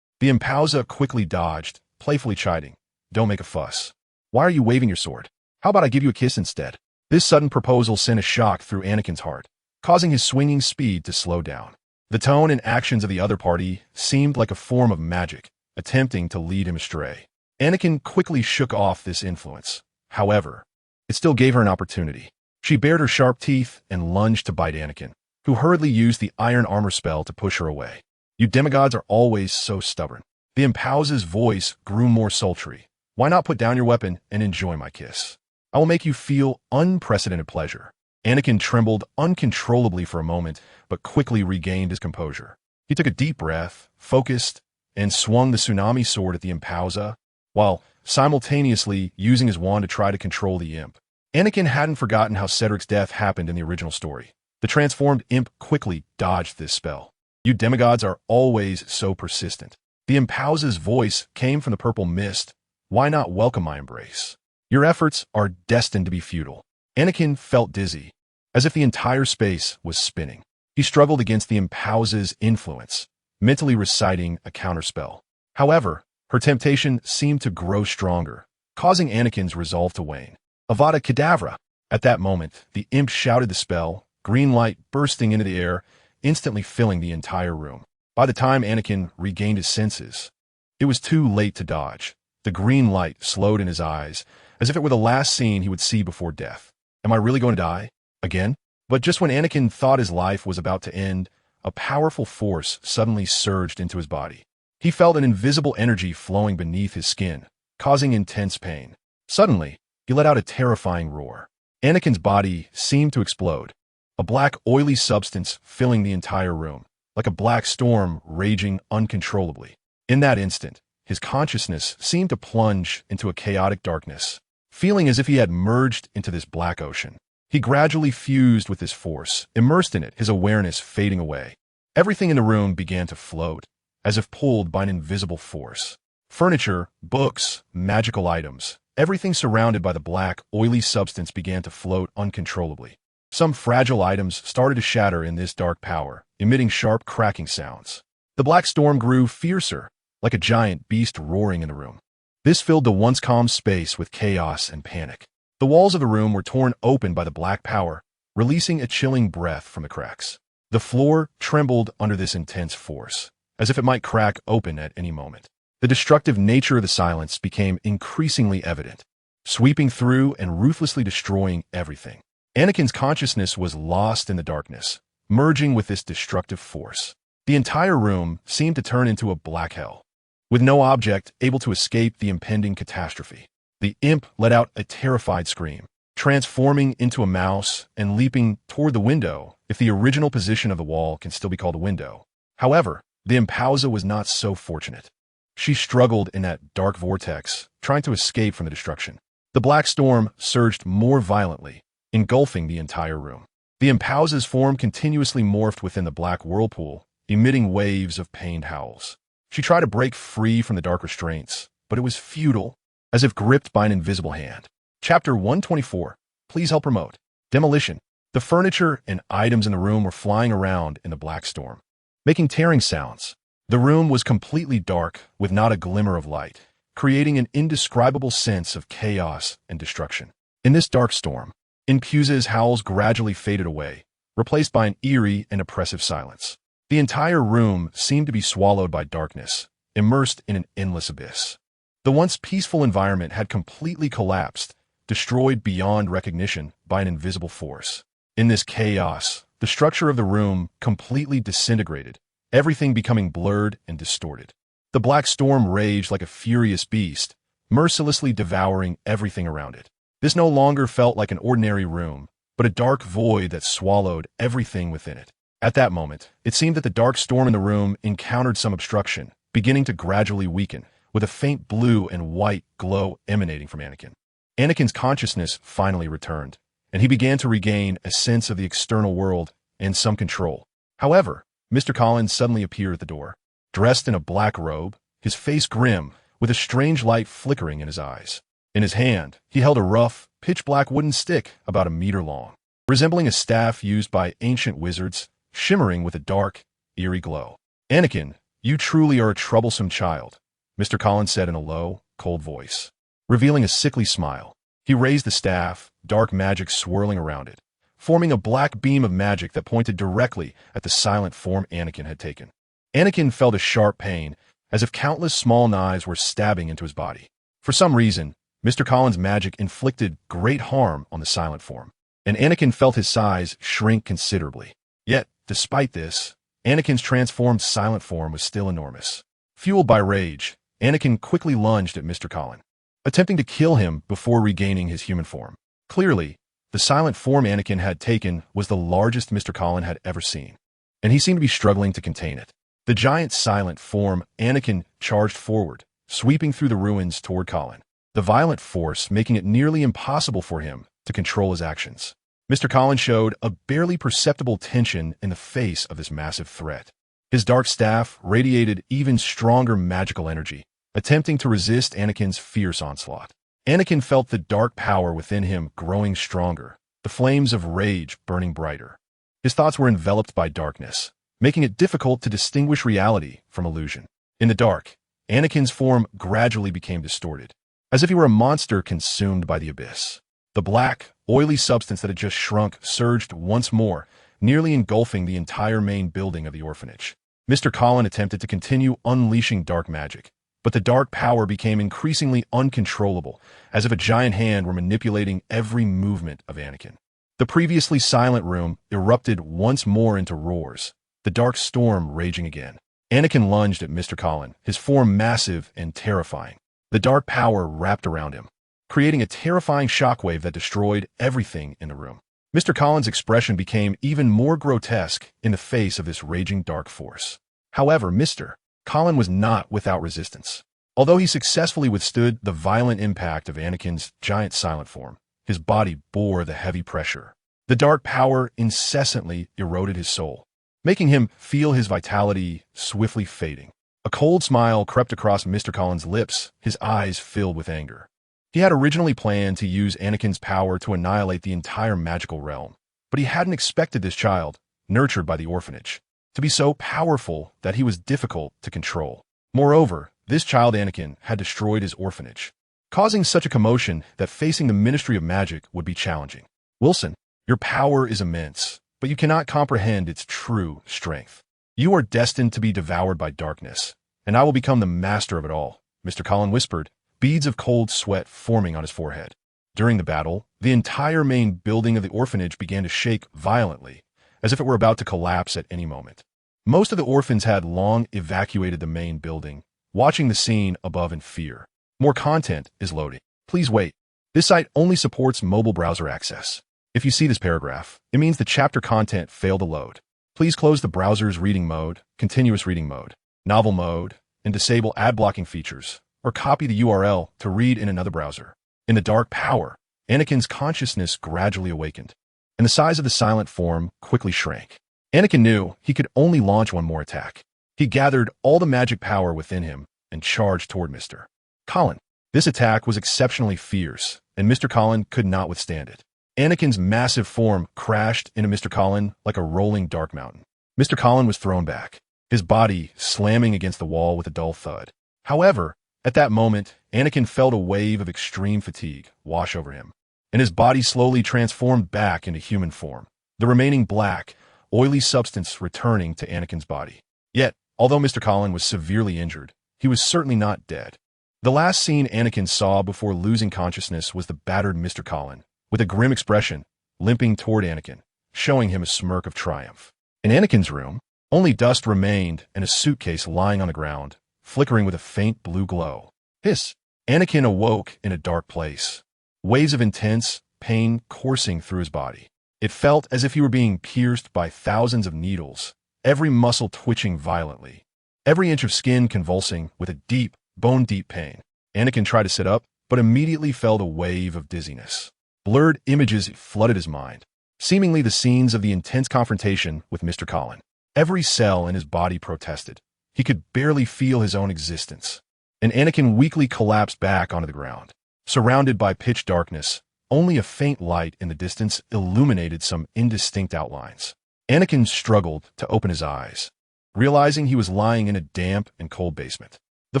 The Impausa quickly dodged, playfully chiding, "Don't make a fuss. Why are you waving your sword? How about I give you a kiss instead?" This sudden proposal sent a shock through Anakin's heart, causing his swinging speed to slow down. The tone and actions of the other party seemed like a form of magic, attempting to lead him astray. Anakin quickly shook off this influence. However, it still gave her an opportunity. She bared her sharp teeth and lunged to bite Anakin, who hurriedly used the iron armor spell to push her away. "You demigods are always so stubborn." The Impausa's voice grew more sultry. "Why not put down your weapon and enjoy my kiss? I will make you feel unprecedented pleasure." Anakin trembled uncontrollably for a moment, but quickly regained his composure. He took a deep breath, focused, and swung the tsunami sword at the Impausa, while simultaneously using his wand to try to control the imp. Anakin hadn't forgotten how Cedric's death happened in the original story. The transformed imp quickly dodged this spell. "You demigods are always so persistent." The Impausa's voice came from the purple mist. "Why not welcome my embrace? Your efforts are destined to be futile." Anakin felt dizzy, as if the entire space was spinning. He struggled against the Impausa's influence, mentally reciting a counterspell. However, her temptation seemed to grow stronger, causing Anakin's resolve to wane. "Avada Kedavra!" At that moment, the imp shouted the spell, green light bursting into the air, instantly filling the entire room. By the time Anakin regained his senses, it was too late to dodge. The green light slowed in his eyes, as if it were the last scene he would see before death. Am I really going to die? Again? But just when Anakin thought his life was about to end, a powerful force suddenly surged into his body. He felt an invisible energy flowing beneath his skin, causing intense pain. Suddenly, he let out a terrifying roar. Anakin's body seemed to explode, a black, oily substance filling the entire room, like a black storm raging uncontrollably. In that instant, his consciousness seemed to plunge into a chaotic darkness, feeling as if he had merged into this black ocean. He gradually fused with this force, immersed in it, his awareness fading away. Everything in the room began to float, as if pulled by an invisible force. Furniture, books, magical items, everything surrounded by the black, oily substance began to float uncontrollably. Some fragile items started to shatter in this dark power, emitting sharp cracking sounds. The black storm grew fiercer, like a giant beast roaring in the room. This filled the once calm space with chaos and panic. The walls of the room were torn open by the black power, releasing a chilling breath from the cracks. The floor trembled under this intense force, as if it might crack open at any moment. The destructive nature of the silence became increasingly evident, sweeping through and ruthlessly destroying everything. Anakin's consciousness was lost in the darkness, merging with this destructive force. The entire room seemed to turn into a black hell, with no object able to escape the impending catastrophe. The imp let out a terrified scream, transforming into a mouse and leaping toward the window, if the original position of the wall can still be called a window. However, the Impausa was not so fortunate. She struggled in that dark vortex, trying to escape from the destruction. The black storm surged more violently, engulfing the entire room. The Impausa's form continuously morphed within the black whirlpool, emitting waves of pained howls. She tried to break free from the dark restraints, but it was futile, as if gripped by an invisible hand. Chapter 124. Please help promote. Demolition. The furniture and items in the room were flying around in the black storm, making tearing sounds. The room was completely dark, with not a glimmer of light, creating an indescribable sense of chaos and destruction. In this dark storm, Impausa's howls gradually faded away, replaced by an eerie and oppressive silence. The entire room seemed to be swallowed by darkness, immersed in an endless abyss. The once peaceful environment had completely collapsed, destroyed beyond recognition by an invisible force. In this chaos, the structure of the room completely disintegrated, everything becoming blurred and distorted. The black storm raged like a furious beast, mercilessly devouring everything around it. This no longer felt like an ordinary room, but a dark void that swallowed everything within it. At that moment, it seemed that the dark storm in the room encountered some obstruction, beginning to gradually weaken, with a faint blue and white glow emanating from Anakin. Anakin's consciousness finally returned, and he began to regain a sense of the external world and some control. However, Mr. Collins suddenly appeared at the door, dressed in a black robe, his face grim, with a strange light flickering in his eyes. In his hand, he held a rough, pitch-black wooden stick about a meter long, resembling a staff used by ancient wizards, shimmering with a dark, eerie glow. "Anakin, you truly are a troublesome child," Mr. Collins said in a low, cold voice, revealing a sickly smile. He raised the staff, dark magic swirling around it, forming a black beam of magic that pointed directly at the silent form Anakin had taken. Anakin felt a sharp pain, as if countless small knives were stabbing into his body. For some reason, Mr. Collins' magic inflicted great harm on the silent form, and Anakin felt his size shrink considerably. Yet, despite this, Anakin's transformed silent form was still enormous. Fueled by rage, Anakin quickly lunged at Mr. Collins, attempting to kill him before regaining his human form. Clearly, the silent form Anakin had taken was the largest Mr. Collins had ever seen, and he seemed to be struggling to contain it. The giant silent form Anakin charged forward, sweeping through the ruins toward Collins, the violent force making it nearly impossible for him to control his actions. Mr. Collins showed a barely perceptible tension in the face of this massive threat. His dark staff radiated even stronger magical energy, attempting to resist Anakin's fierce onslaught. Anakin felt the dark power within him growing stronger, the flames of rage burning brighter. His thoughts were enveloped by darkness, making it difficult to distinguish reality from illusion. In the dark, Anakin's form gradually became distorted, as if he were a monster consumed by the abyss. The black, oily substance that had just shrunk surged once more, nearly engulfing the entire main building of the orphanage. Mr. Collins attempted to continue unleashing dark magic, but the dark power became increasingly uncontrollable, as if a giant hand were manipulating every movement of Anakin. The previously silent room erupted once more into roars, the dark storm raging again. Anakin lunged at Mr. Collins, his form massive and terrifying. The dark power wrapped around him, creating a terrifying shockwave that destroyed everything in the room. Mr. Collins' expression became even more grotesque in the face of this raging dark force. However, Mr. Collins was not without resistance. Although he successfully withstood the violent impact of Anakin's giant silent form, his body bore the heavy pressure. The dark power incessantly eroded his soul, making him feel his vitality swiftly fading. A cold smile crept across Mr. Collins' lips, his eyes filled with anger. He had originally planned to use Anakin's power to annihilate the entire magical realm, but he hadn't expected this child, nurtured by the orphanage, to be so powerful that he was difficult to control. Moreover, this child Anakin had destroyed his orphanage, causing such a commotion that facing the Ministry of Magic would be challenging. "Wilson, your power is immense, but you cannot comprehend its true strength. You are destined to be devoured by darkness, and I will become the master of it all," Mr. Collins whispered, beads of cold sweat forming on his forehead. During the battle, the entire main building of the orphanage began to shake violently, as if it were about to collapse at any moment. Most of the orphans had long evacuated the main building, watching the scene above in fear. More content is loading. Please wait. This site only supports mobile browser access. If you see this paragraph, it means the chapter content failed to load. Please close the browser's reading mode, continuous reading mode, novel mode, and disable ad blocking features, or copy the URL to read in another browser. In the dark power, Anakin's consciousness gradually awakened, and the size of the silent form quickly shrank. Anakin knew he could only launch one more attack. He gathered all the magic power within him and charged toward Mr. Collins. This attack was exceptionally fierce, and Mr. Collins could not withstand it. Anakin's massive form crashed into Mr. Collins like a rolling dark mountain. Mr. Collins was thrown back, his body slamming against the wall with a dull thud. However, at that moment, Anakin felt a wave of extreme fatigue wash over him, and his body slowly transformed back into human form, the remaining black, oily substance returning to Anakin's body. Yet, although Mr. Collins was severely injured, he was certainly not dead. The last scene Anakin saw before losing consciousness was the battered Mr. Collins, with a grim expression, limping toward Anakin, showing him a smirk of triumph. In Anakin's room, only dust remained and a suitcase lying on the ground, flickering with a faint blue glow. Hiss! Anakin awoke in a dark place, waves of intense pain coursing through his body. It felt as if he were being pierced by thousands of needles, every muscle twitching violently, every inch of skin convulsing with a deep, bone-deep pain. Anakin tried to sit up, but immediately felt a wave of dizziness. Blurred images flooded his mind, seemingly the scenes of the intense confrontation with Mr. Collins. Every cell in his body protested. He could barely feel his own existence, and Anakin weakly collapsed back onto the ground. Surrounded by pitch darkness, only a faint light in the distance illuminated some indistinct outlines. Anakin struggled to open his eyes, realizing he was lying in a damp and cold basement. The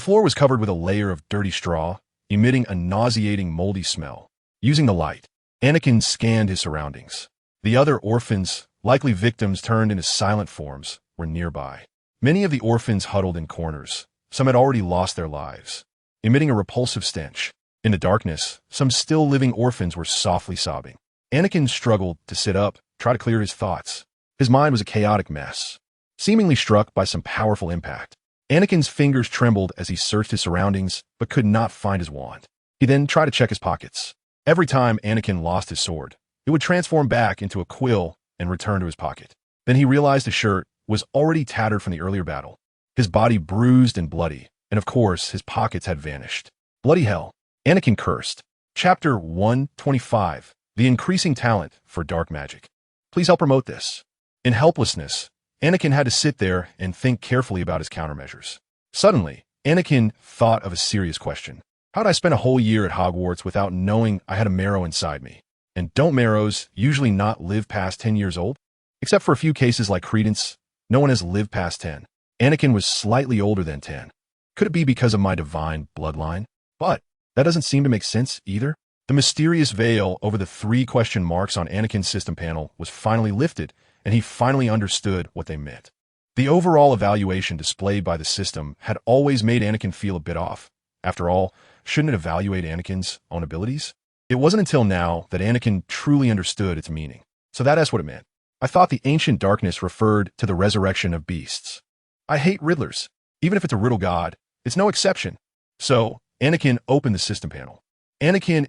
floor was covered with a layer of dirty straw, emitting a nauseating moldy smell. Using the light, Anakin scanned his surroundings. The other orphans, likely victims turned into silent forms, were nearby. Many of the orphans huddled in corners. Some had already lost their lives, emitting a repulsive stench. In the darkness, some still living orphans were softly sobbing. Anakin struggled to sit up, try to clear his thoughts. His mind was a chaotic mess, seemingly struck by some powerful impact. Anakin's fingers trembled as he searched his surroundings, but could not find his wand. He then tried to check his pockets. Every time Anakin lost his sword, it would transform back into a quill and return to his pocket. Then he realized his shirt was already tattered from the earlier battle, his body bruised and bloody, and of course, his pockets had vanished. Bloody hell. Anakin cursed. Chapter 125, The Increasing Talent for Dark Magic. Please help promote this. In helplessness, Anakin had to sit there and think carefully about his countermeasures. Suddenly, Anakin thought of a serious question. How'd I spend a whole year at Hogwarts without knowing I had a marrow inside me? And don't marrows usually not live past 10 years old? Except for a few cases like Credence, no one has lived past 10. Anakin was slightly older than 10. Could it be because of my divine bloodline? But that doesn't seem to make sense either. The mysterious veil over the 3 question marks on Anakin's system panel was finally lifted, and he finally understood what they meant. The overall evaluation displayed by the system had always made Anakin feel a bit off. After all, shouldn't it evaluate Anakin's own abilities? It wasn't until now that Anakin truly understood its meaning. So that's what it meant. I thought the ancient darkness referred to the resurrection of beasts. I hate riddlers. Even if it's a riddle god, it's no exception. So, Anakin opened the system panel. Anakin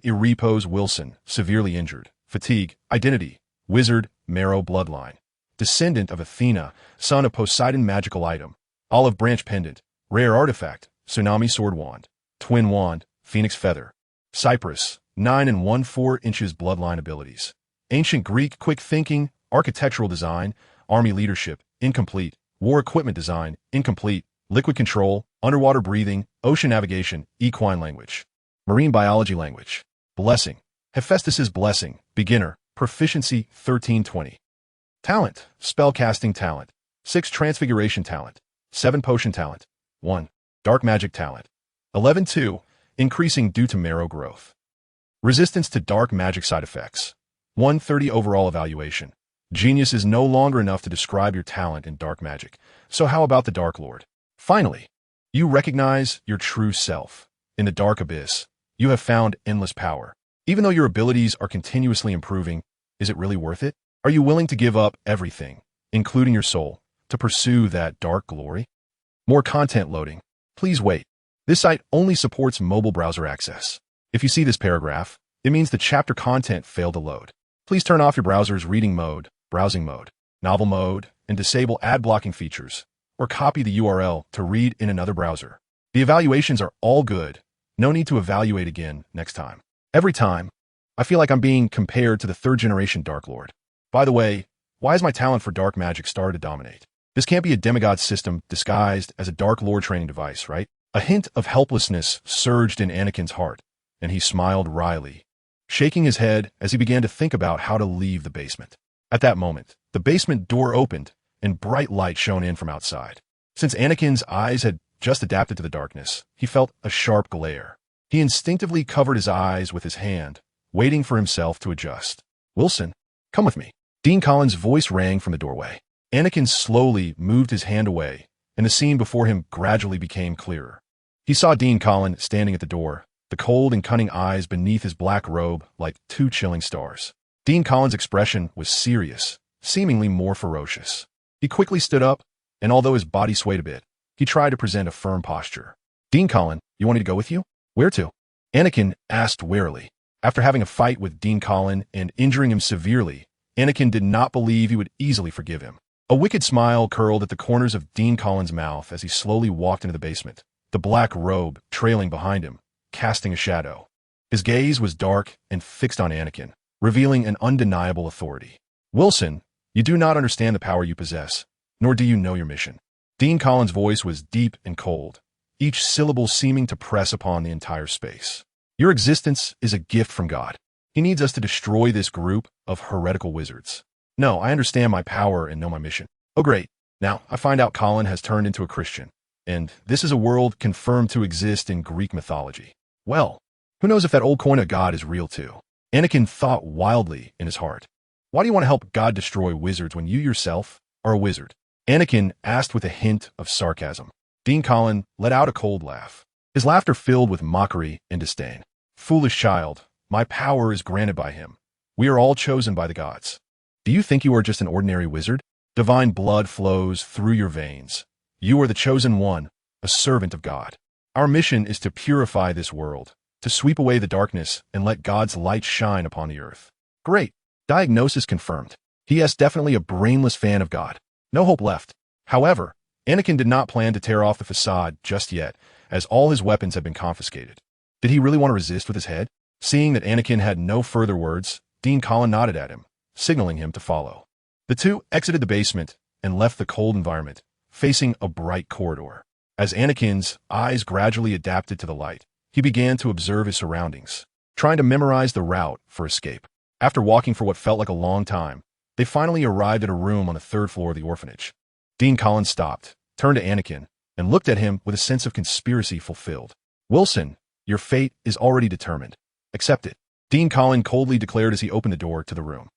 Wilson, severely injured. Fatigue, identity, wizard, marrow bloodline. Descendant of Athena, son of Poseidon magical item. Olive branch pendant, rare artifact, tsunami sword wand. Twin wand, phoenix feather. Cypress, 9 1/4 inches bloodline abilities. Ancient Greek quick thinking, architectural design, army leadership, incomplete. War equipment design, incomplete. Liquid control, underwater breathing, ocean navigation, equine language. Marine biology language. Blessing. Hephaestus's blessing, beginner, proficiency 1320. Talent, spellcasting talent. 6 transfiguration talent. 7 potion talent. 1. Dark magic talent. 11-2, increasing due to marrow growth. Resistance to dark magic side effects. 130 overall evaluation. Genius is no longer enough to describe your talent in dark magic, so how about the Dark Lord? Finally, you recognize your true self. In the dark abyss, you have found endless power. Even though your abilities are continuously improving, is it really worth it? Are you willing to give up everything, including your soul, to pursue that dark glory? More content loading. Please wait. This site only supports mobile browser access. If you see this paragraph, it means the chapter content failed to load. Please turn off your browser's reading mode, browsing mode, novel mode, and disable ad blocking features, or copy the URL to read in another browser. The evaluations are all good. No need to evaluate again next time. Every time, I feel like I'm being compared to the 3rd generation Dark Lord. By the way, why has my talent for dark magic started to dominate? This can't be a demigod system disguised as a Dark Lord training device, right? A hint of helplessness surged in Anakin's heart, and he smiled wryly, shaking his head as he began to think about how to leave the basement. At that moment, the basement door opened, and bright light shone in from outside. Since Anakin's eyes had just adapted to the darkness, he felt a sharp glare. He instinctively covered his eyes with his hand, waiting for himself to adjust. Wilson, come with me. Dean Collins' voice rang from the doorway. Anakin slowly moved his hand away, and the scene before him gradually became clearer. He saw Dean Collins standing at the door, the cold and cunning eyes beneath his black robe like 2 chilling stars. Dean Collins' expression was serious, seemingly more ferocious. He quickly stood up, and although his body swayed a bit, he tried to present a firm posture. Dean Collins, you want me to go with you? Where to? Anakin asked warily. After having a fight with Dean Collins and injuring him severely, Anakin did not believe he would easily forgive him. A wicked smile curled at the corners of Dean Collins' mouth as he slowly walked into the basement, the black robe trailing behind him, casting a shadow. His gaze was dark and fixed on Anakin, revealing an undeniable authority. Wilson, you do not understand the power you possess, nor do you know your mission. Dean Collins' voice was deep and cold, each syllable seeming to press upon the entire space. Your existence is a gift from God. He needs us to destroy this group of heretical wizards. No, I understand my power and know my mission. Oh, great. Now, I find out Colin has turned into a Christian, and this is a world confirmed to exist in Greek mythology. Well, who knows if that old coin of God is real too? Anakin thought wildly in his heart. Why do you want to help God destroy wizards when you yourself are a wizard? Anakin asked with a hint of sarcasm. Dean Colin let out a cold laugh. His laughter filled with mockery and disdain. Foolish child, my power is granted by him. We are all chosen by the gods. Do you think you are just an ordinary wizard? Divine blood flows through your veins. You are the chosen one, a servant of God. Our mission is to purify this world, to sweep away the darkness and let God's light shine upon the earth. Great. Diagnosis confirmed. He is definitely a brainless fan of God. No hope left. However, Anakin did not plan to tear off the facade just yet, as all his weapons had been confiscated. Did he really want to resist with his head? Seeing that Anakin had no further words, Dean Colin nodded at him, signaling him to follow. The two exited the basement and left the cold environment, facing a bright corridor. As Anakin's eyes gradually adapted to the light, he began to observe his surroundings, trying to memorize the route for escape. After walking for what felt like a long time, they finally arrived at a room on the third floor of the orphanage. Dean Colin stopped, turned to Anakin, and looked at him with a sense of conspiracy fulfilled. Wilson, your fate is already determined. Accept it. Dean Colin coldly declared as he opened the door to the room.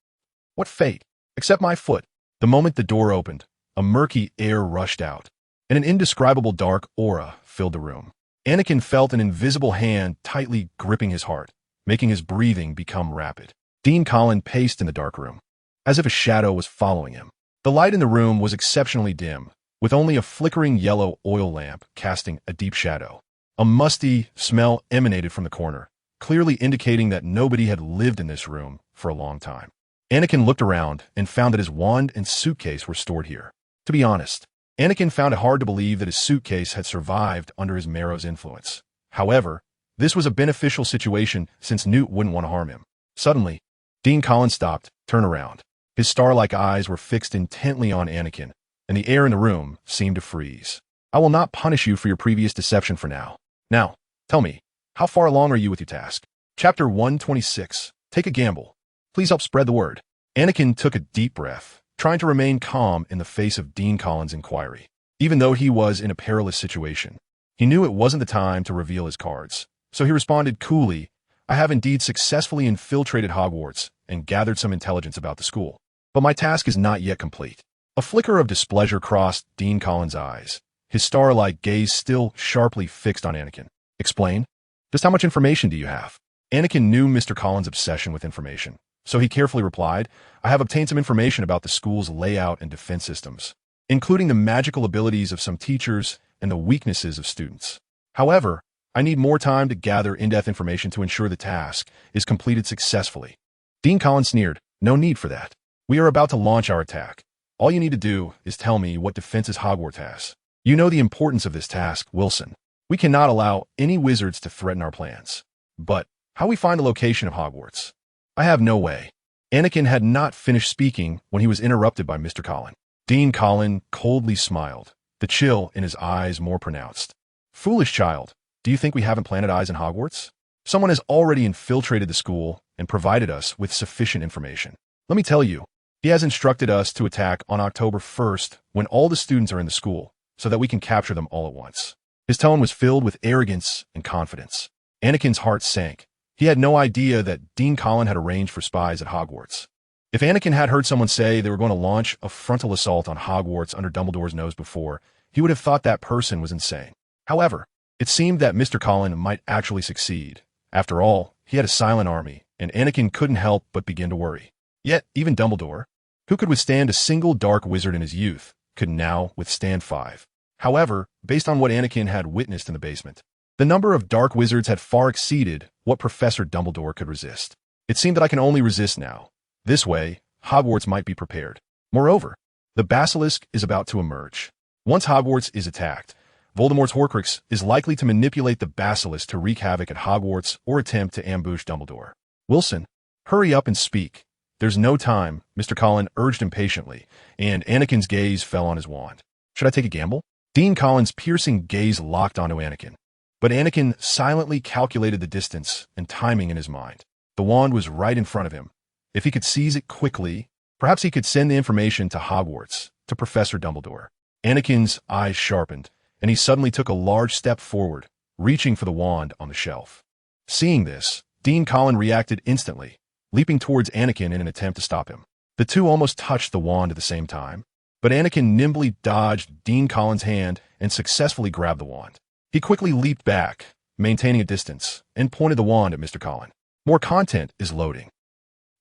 What fate? Accept my foot. The moment the door opened, a murky air rushed out, and an indescribable dark aura filled the room. Anakin felt an invisible hand tightly gripping his heart, making his breathing become rapid. Dean Colin paced in the dark room, as if a shadow was following him. The light in the room was exceptionally dim, with only a flickering yellow oil lamp casting a deep shadow. A musty smell emanated from the corner, clearly indicating that nobody had lived in this room for a long time. Anakin looked around and found that his wand and suitcase were stored here. To be honest, Anakin found it hard to believe that his suitcase had survived under his marrow's influence. However, this was a beneficial situation since Newt wouldn't want to harm him. Suddenly, Dean Colin stopped, turned around. His star-like eyes were fixed intently on Anakin, and the air in the room seemed to freeze. I will not punish you for your previous deception for now. Now, tell me, how far along are you with your task? Chapter 126. Take a gamble. Please help spread the word. Anakin took a deep breath, trying to remain calm in the face of Dean Colin's inquiry. Even though he was in a perilous situation, he knew it wasn't the time to reveal his cards. So he responded coolly, I have indeed successfully infiltrated Hogwarts and gathered some intelligence about the school. But my task is not yet complete. A flicker of displeasure crossed Dean Colin's eyes, his star-like gaze still sharply fixed on Anakin. Explain? Just how much information do you have? Anakin knew Mr. Colin's obsession with information, so he carefully replied, I have obtained some information about the school's layout and defense systems, including the magical abilities of some teachers and the weaknesses of students. However, I need more time to gather in-depth information to ensure the task is completed successfully. Dean Colin sneered, no need for that. We are about to launch our attack. All you need to do is tell me what defenses Hogwarts has. You know the importance of this task, Wilson. We cannot allow any wizards to threaten our plans. But how we find the location of Hogwarts? I have no way. Anakin had not finished speaking when he was interrupted by Mr. Colin. Dean Colin coldly smiled, the chill in his eyes more pronounced. Foolish child, do you think we haven't planted eyes in Hogwarts? Someone has already infiltrated the school and provided us with sufficient information. Let me tell you, he has instructed us to attack on October 1st when all the students are in the school, so that we can capture them all at once. His tone was filled with arrogance and confidence. Anakin's heart sank. He had no idea that Dean Colin had arranged for spies at Hogwarts. If Anakin had heard someone say they were going to launch a frontal assault on Hogwarts under Dumbledore's nose before, he would have thought that person was insane. However, it seemed that Mr. Colin might actually succeed. After all, he had a silent army, and Anakin couldn't help but begin to worry. Yet, even Dumbledore, who could withstand a single dark wizard in his youth, could now withstand 5. However, based on what Anakin had witnessed in the basement, the number of dark wizards had far exceeded what Professor Dumbledore could resist. It seemed that I can only resist now. This way, Hogwarts might be prepared. Moreover, the basilisk is about to emerge. Once Hogwarts is attacked, Voldemort's Horcrux is likely to manipulate the basilisk to wreak havoc at Hogwarts or attempt to ambush Dumbledore. Wilson, hurry up and speak. There's no time, Mr. Colin urged impatiently, and Anakin's gaze fell on his wand. Should I take a gamble? Dean Colin's piercing gaze locked onto Anakin. But Anakin silently calculated the distance and timing in his mind. The wand was right in front of him. If he could seize it quickly, perhaps he could send the information to Hogwarts, to Professor Dumbledore. Anakin's eyes sharpened, and he suddenly took a large step forward, reaching for the wand on the shelf. Seeing this, Dean Collin reacted instantly, leaping towards Anakin in an attempt to stop him. The two almost touched the wand at the same time, but Anakin nimbly dodged Dean Collin's hand and successfully grabbed the wand. He quickly leaped back, maintaining a distance, and pointed the wand at Mr. Collin. More content is loading.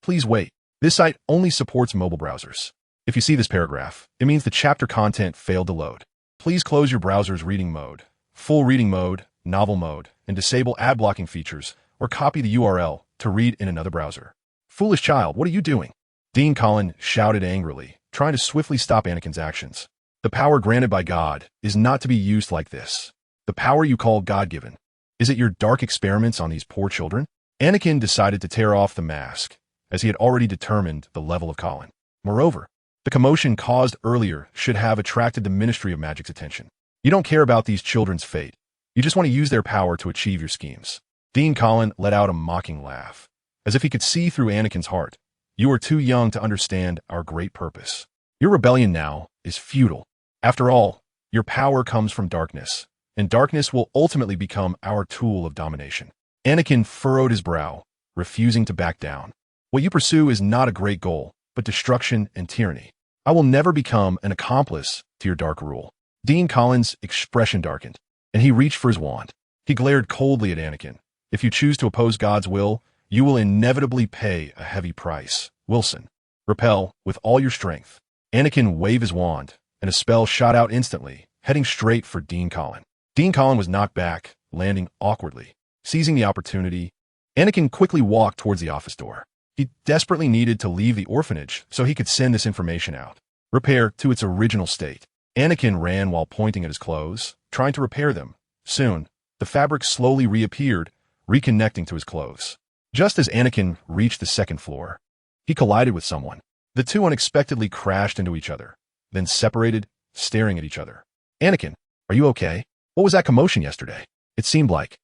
Please wait. This site only supports mobile browsers. If you see this paragraph, it means the chapter content failed to load. Please close your browser's reading mode, full reading mode, novel mode, and disable ad blocking features, or copy the URL to read in another browser. Foolish child, what are you doing? Dean Collin shouted angrily, trying to swiftly stop Anakin's actions. The power granted by God is not to be used like this. The power you call God-given. Is it your dark experiments on these poor children? Anakin decided to tear off the mask, as he had already determined the level of Collin. Moreover, the commotion caused earlier should have attracted the Ministry of Magic's attention. You don't care about these children's fate. You just want to use their power to achieve your schemes. Dean Collin let out a mocking laugh, as if he could see through Anakin's heart. You are too young to understand our great purpose. Your rebellion now is futile. After all, your power comes from darkness, and darkness will ultimately become our tool of domination. Anakin furrowed his brow, refusing to back down. What you pursue is not a great goal, but destruction and tyranny. I will never become an accomplice to your dark rule. Dean Collin's expression darkened, and he reached for his wand. He glared coldly at Anakin. If you choose to oppose God's will, you will inevitably pay a heavy price. Wilson, repel with all your strength. Anakin waved his wand, and a spell shot out instantly, heading straight for Dean Collin. Dean Collin was knocked back, landing awkwardly. Seizing the opportunity, Anakin quickly walked towards the office door. He desperately needed to leave the orphanage so he could send this information out. Repair to its original state. Anakin ran while pointing at his clothes, trying to repair them. Soon, the fabric slowly reappeared, reconnecting to his clothes. Just as Anakin reached the second floor, he collided with someone. The two unexpectedly crashed into each other, then separated, staring at each other. Anakin, are you okay? What was that commotion yesterday? It seemed like...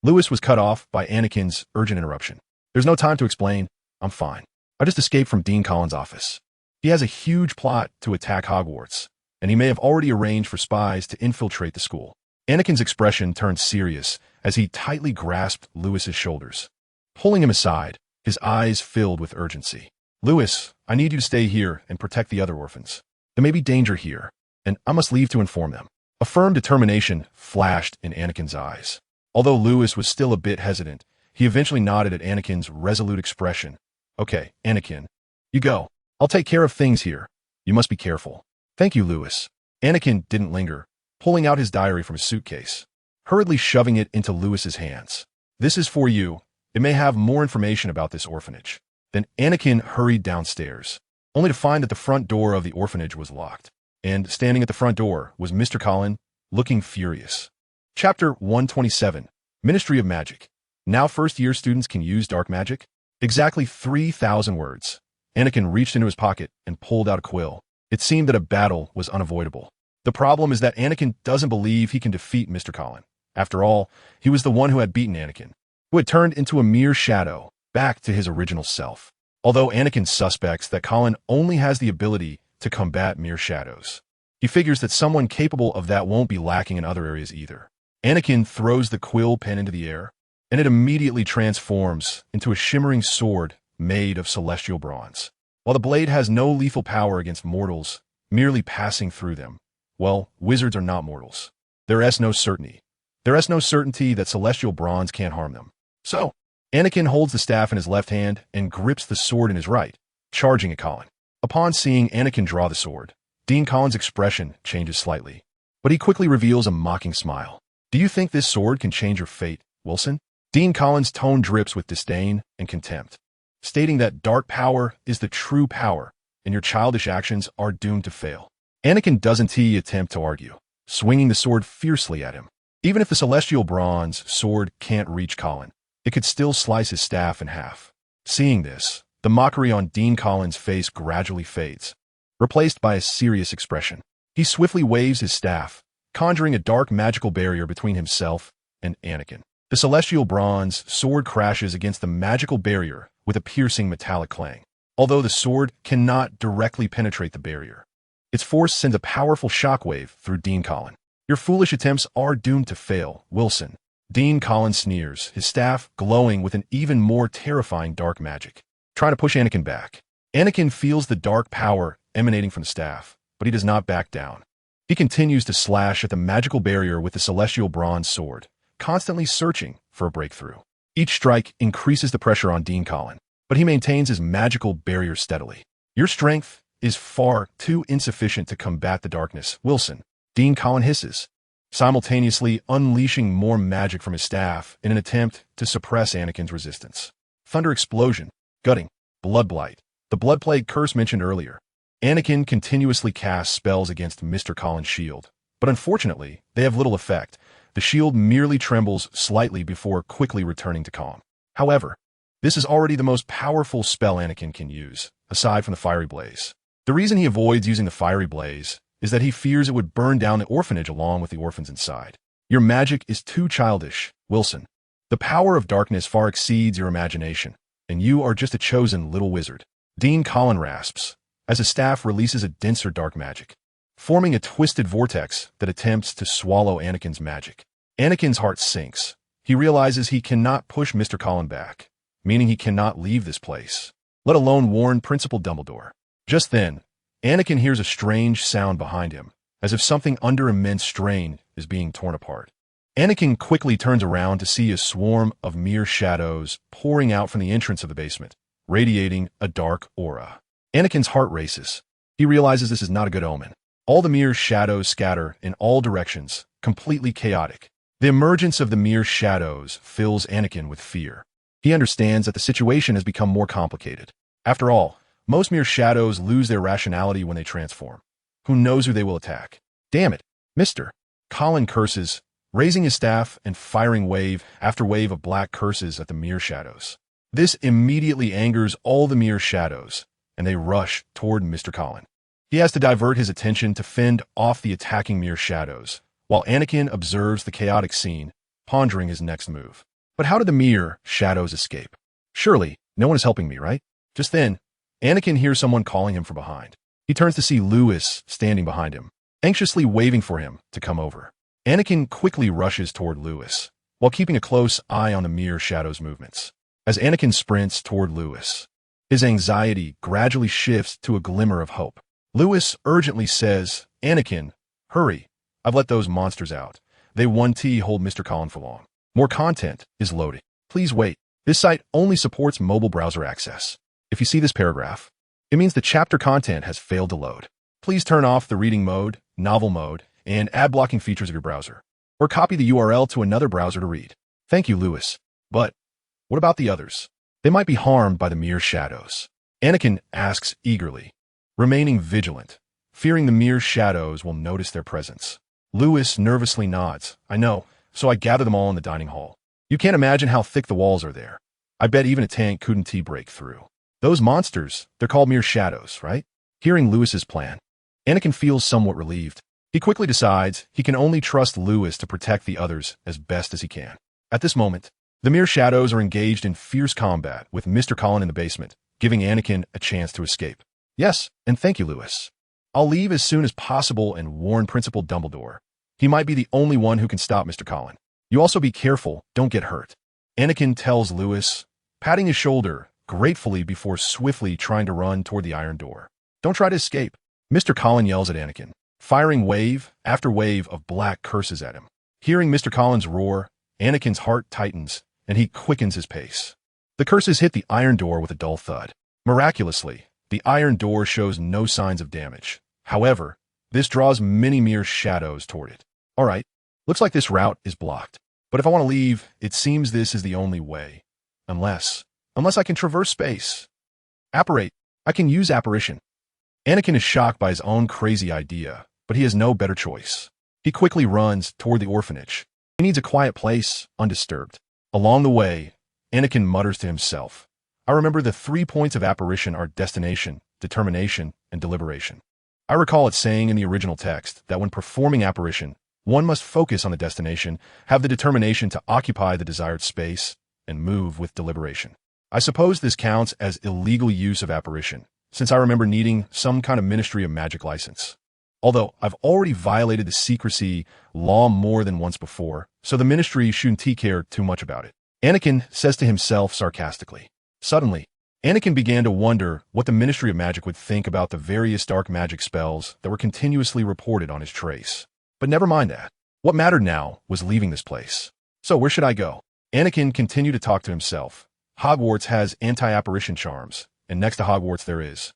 Lewis was cut off by Anakin's urgent interruption. There's no time to explain. I'm fine. I just escaped from Dean Collin's office. He has a huge plot to attack Hogwarts, and he may have already arranged for spies to infiltrate the school. Anakin's expression turned serious as he tightly grasped Lewis's shoulders. Pulling him aside, his eyes filled with urgency. Lewis, I need you to stay here and protect the other orphans. There may be danger here, and I must leave to inform them. A firm determination flashed in Anakin's eyes. Although Lewis was still a bit hesitant, he eventually nodded at Anakin's resolute expression. Okay, Anakin, you go. I'll take care of things here. You must be careful. Thank you, Lewis. Anakin didn't linger, pulling out his diary from his suitcase, hurriedly shoving it into Lewis's hands. This is for you. It may have more information about this orphanage. Then Anakin hurried downstairs, only to find that the front door of the orphanage was locked. And standing at the front door was Mr. Collin, looking furious. Chapter 127, Ministry of Magic. Now first-year students can use dark magic? Exactly 3,000 words. Anakin reached into his pocket and pulled out a quill. It seemed that a battle was unavoidable. The problem is that Anakin doesn't believe he can defeat Mr. Collin. After all, he was the one who had beaten Anakin, who had turned into a mere shadow, back to his original self. Although Anakin suspects that Collin only has the ability to combat mere shadows, he figures that someone capable of that won't be lacking in other areas either. Anakin throws the quill pen into the air, and it immediately transforms into a shimmering sword made of celestial bronze. While the blade has no lethal power against mortals, merely passing through them, well, wizards are not mortals. There is no certainty. There is no certainty that celestial bronze can't harm them. So, Anakin holds the staff in his left hand and grips the sword in his right, charging at Collin. Upon seeing Anakin draw the sword, Dean Collin's expression changes slightly, but he quickly reveals a mocking smile. Do you think this sword can change your fate, Wilson? Dean Collin's tone drips with disdain and contempt, stating that dark power is the true power, and your childish actions are doomed to fail. Anakin doesn't attempt to argue, swinging the sword fiercely at him. Even if the celestial bronze sword can't reach Collin, it could still slice his staff in half. Seeing this, the mockery on Dean Collin's face gradually fades, replaced by a serious expression. He swiftly waves his staff, conjuring a dark magical barrier between himself and Anakin. The celestial bronze sword crashes against the magical barrier with a piercing metallic clang. Although the sword cannot directly penetrate the barrier, its force sends a powerful shockwave through Dean Collin. Your foolish attempts are doomed to fail, Wilson. Dean Collin sneers, his staff glowing with an even more terrifying dark magic. Trying to push Anakin back. Anakin feels the dark power emanating from the staff, but he does not back down. He continues to slash at the magical barrier with the celestial bronze sword, constantly searching for a breakthrough. Each strike increases the pressure on Dean Collin, but he maintains his magical barrier steadily. Your strength is far too insufficient to combat the darkness, Wilson. Dean Collin hisses, simultaneously unleashing more magic from his staff in an attempt to suppress Anakin's resistance. Thunder explosion, gutting, blood blight, the blood plague curse mentioned earlier. Anakin continuously casts spells against Mr. Collin's shield, but unfortunately, they have little effect. The shield merely trembles slightly before quickly returning to calm. However, this is already the most powerful spell Anakin can use, aside from the fiery blaze. The reason he avoids using the fiery blaze is that he fears it would burn down the orphanage along with the orphans inside. Your magic is too childish, Wilson. The power of darkness far exceeds your imagination, and you are just a chosen little wizard. Dean Collin rasps, as his staff releases a denser dark magic, forming a twisted vortex that attempts to swallow Anakin's magic. Anakin's heart sinks. He realizes he cannot push Mr. Collin back, meaning he cannot leave this place, let alone warn Principal Dumbledore. Just then, Anakin hears a strange sound behind him, as if something under immense strain is being torn apart. Anakin quickly turns around to see a swarm of mere shadows pouring out from the entrance of the basement, radiating a dark aura. Anakin's heart races. He realizes this is not a good omen. All the mere shadows scatter in all directions, completely chaotic. The emergence of the mere shadows fills Anakin with fear. He understands that the situation has become more complicated. After all, most mere shadows lose their rationality when they transform. Who knows who they will attack? Damn it, Mr. Collin curses, raising his staff and firing wave after wave of black curses at the mere shadows. This immediately angers all the mere shadows, and they rush toward Mr. Collin. He has to divert his attention to fend off the attacking mere shadows, while Anakin observes the chaotic scene, pondering his next move. But how did the mere shadows escape? Surely, no one is helping me, right? Just then, Anakin hears someone calling him from behind. He turns to see Lewis standing behind him, anxiously waving for him to come over. Anakin quickly rushes toward Lewis, while keeping a close eye on the mere shadows' movements. As Anakin sprints toward Lewis, his anxiety gradually shifts to a glimmer of hope. Lewis urgently says, "Anakin, hurry. I've let those monsters out. They won't hold Mr. Collin for long. More content is loading. Please wait. This site only supports mobile browser access. If you see this paragraph, it means the chapter content has failed to load. Please turn off the reading mode, novel mode, and ad blocking features of your browser, or copy the URL to another browser to read. Thank you, Lewis. But what about the others? They might be harmed by the mere shadows." Anakin asks eagerly, remaining vigilant, fearing the mere shadows will notice their presence. Lewis nervously nods. "I know, so I gather them all in the dining hall. You can't imagine how thick the walls are there. I bet even a tank couldn't break through. Those monsters, they're called mere shadows, right?" Hearing Lewis's plan, Anakin feels somewhat relieved. He quickly decides he can only trust Lewis to protect the others as best as he can. At this moment, the mere shadows are engaged in fierce combat with Mr. Collin in the basement, giving Anakin a chance to escape. "Yes, and thank you, Lewis. I'll leave as soon as possible and warn Principal Dumbledore. He might be the only one who can stop Mr. Collin. You also be careful, don't get hurt." Anakin tells Lewis, patting his shoulder gratefully before swiftly trying to run toward the iron door. "Don't try to escape." Mr. Collin yells at Anakin, firing wave after wave of black curses at him. Hearing Mr. Collin's roar, Anakin's heart tightens, and he quickens his pace. The curses hit the iron door with a dull thud. Miraculously, the iron door shows no signs of damage. However, this draws many mere shadows toward it. All right, looks like this route is blocked. But if I want to leave, it seems this is the only way. Unless I can traverse space. Apparate. I can use apparition. Anakin is shocked by his own crazy idea, but he has no better choice. He quickly runs toward the orphanage. He needs a quiet place, undisturbed. Along the way, Anakin mutters to himself, "I remember the 3 points of apparition are destination, determination, and deliberation. I recall it saying in the original text that when performing apparition, One must focus on the destination, have the determination to occupy the desired space, and move with deliberation. I suppose this counts as illegal use of apparition, since I remember needing some kind of Ministry of Magic license. Although I've already violated the secrecy law more than once before, so the Ministry shouldn't care too much about it. Anakin says to himself sarcastically. Suddenly, Anakin began to wonder what the Ministry of Magic would think about the various dark magic spells that were continuously reported on his trace. But never mind that. What mattered now was leaving this place. So where should I go? Anakin continued to talk to himself. Hogwarts has anti-apparition charms, and next to Hogwarts there is.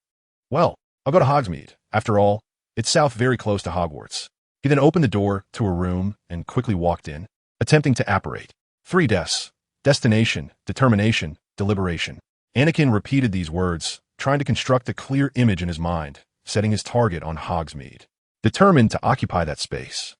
Well, I'll go to Hogsmeade. After all, it's south very close to Hogwarts. He then opened the door to a room and quickly walked in, attempting to apparate. 3 deaths. Destination, determination, deliberation. Anakin repeated these words, trying to construct a clear image in his mind, setting his target on Hogsmeade. Determined to occupy that space.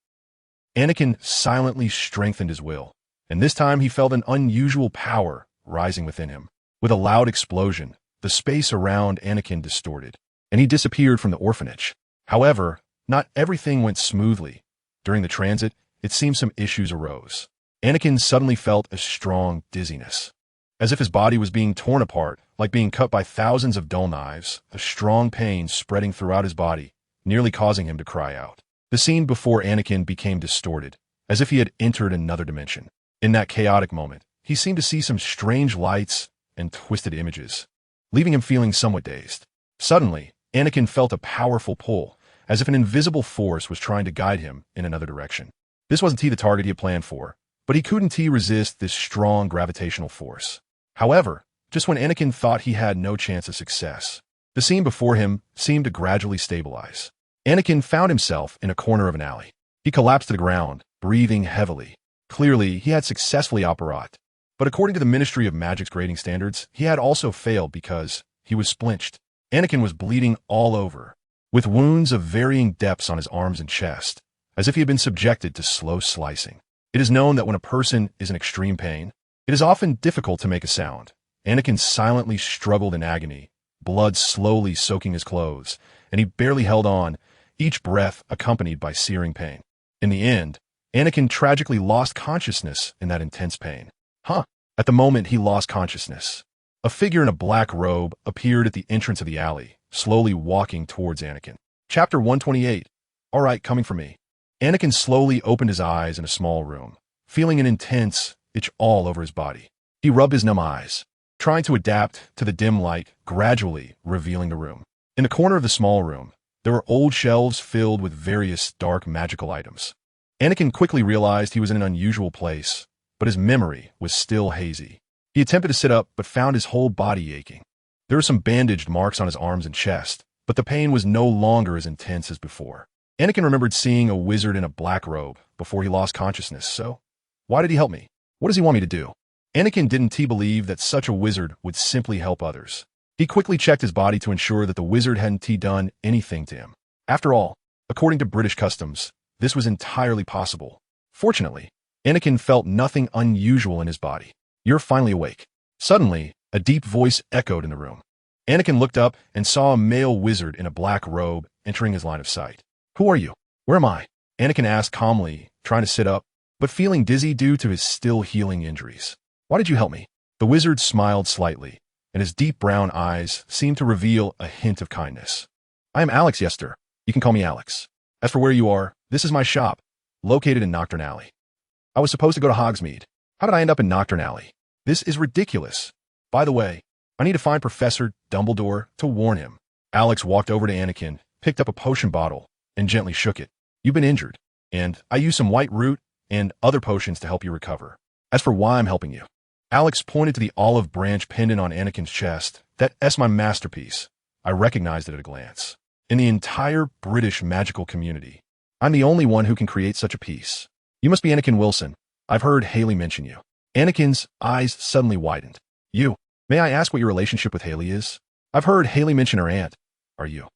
Anakin silently strengthened his will, and this time he felt an unusual power rising within him. With a loud explosion, the space around Anakin distorted, and he disappeared from the orphanage. However, not everything went smoothly. During the transit, it seemed some issues arose. Anakin suddenly felt a strong dizziness. As if his body was being torn apart, like being cut by thousands of dull knives, a strong pain spreading throughout his body, nearly causing him to cry out. The scene before Anakin became distorted, as if he had entered another dimension. In that chaotic moment, he seemed to see some strange lights and twisted images, leaving him feeling somewhat dazed. Suddenly, Anakin felt a powerful pull, as if an invisible force was trying to guide him in another direction. This wasn't the target he had planned for, but he couldn't resist this strong gravitational force. However, just when Anakin thought he had no chance of success, the scene before him seemed to gradually stabilize. Anakin found himself in a corner of an alley. He collapsed to the ground, breathing heavily. Clearly, he had successfully apparat. But according to the Ministry of Magic's grading standards, he had also failed because he was splinched. Anakin was bleeding all over, with wounds of varying depths on his arms and chest, as if he had been subjected to slow slicing. It is known that when a person is in extreme pain, it is often difficult to make a sound. Anakin silently struggled in agony, blood slowly soaking his clothes, and he barely held on, each breath accompanied by searing pain. In the end, Anakin tragically lost consciousness in that intense pain. At the moment he lost consciousness, a figure in a black robe appeared at the entrance of the alley, slowly walking towards Anakin. Chapter 128. All right, coming for me. Anakin slowly opened his eyes in a small room, feeling an intense itch all over his body. He rubbed his numb eyes, trying to adapt to the dim light, gradually revealing the room. In the corner of the small room, there were old shelves filled with various dark magical items. Anakin quickly realized he was in an unusual place, but his memory was still hazy. He attempted to sit up, but found his whole body aching. There were some bandaged marks on his arms and chest, but the pain was no longer as intense as before. Anakin remembered seeing a wizard in a black robe before he lost consciousness, so why did he help me? What does he want me to do? Anakin didn't believe that such a wizard would simply help others. He quickly checked his body to ensure that the wizard hadn't done anything to him. After all, according to British customs, this was entirely possible. Fortunately, Anakin felt nothing unusual in his body. You're finally awake. Suddenly, a deep voice echoed in the room. Anakin looked up and saw a male wizard in a black robe entering his line of sight. Who are you? Where am I? Anakin asked calmly, trying to sit up, but feeling dizzy due to his still healing injuries. Why did you help me? The wizard smiled slightly, and his deep brown eyes seemed to reveal a hint of kindness. I am Alex Yester. You can call me Alex. As for where you are, this is my shop, located in Nocturne Alley. I was supposed to go to Hogsmeade. How did I end up in Nocturne Alley? This is ridiculous. By the way, I need to find Professor Dumbledore to warn him. Alex walked over to Anakin, picked up a potion bottle, and gently shook it. You've been injured, and I used some white root and other potions to help you recover. As for why I'm helping you, Alex pointed to the olive branch pendant on Anakin's chest. That's my masterpiece. I recognized it at a glance. In the entire British magical community, I'm the only one who can create such a piece. You must be Anakin Wilson. I've heard Haley mention you. Anakin's eyes suddenly widened. You? May I ask what your relationship with Haley is? I've heard Haley mention her aunt. Are you?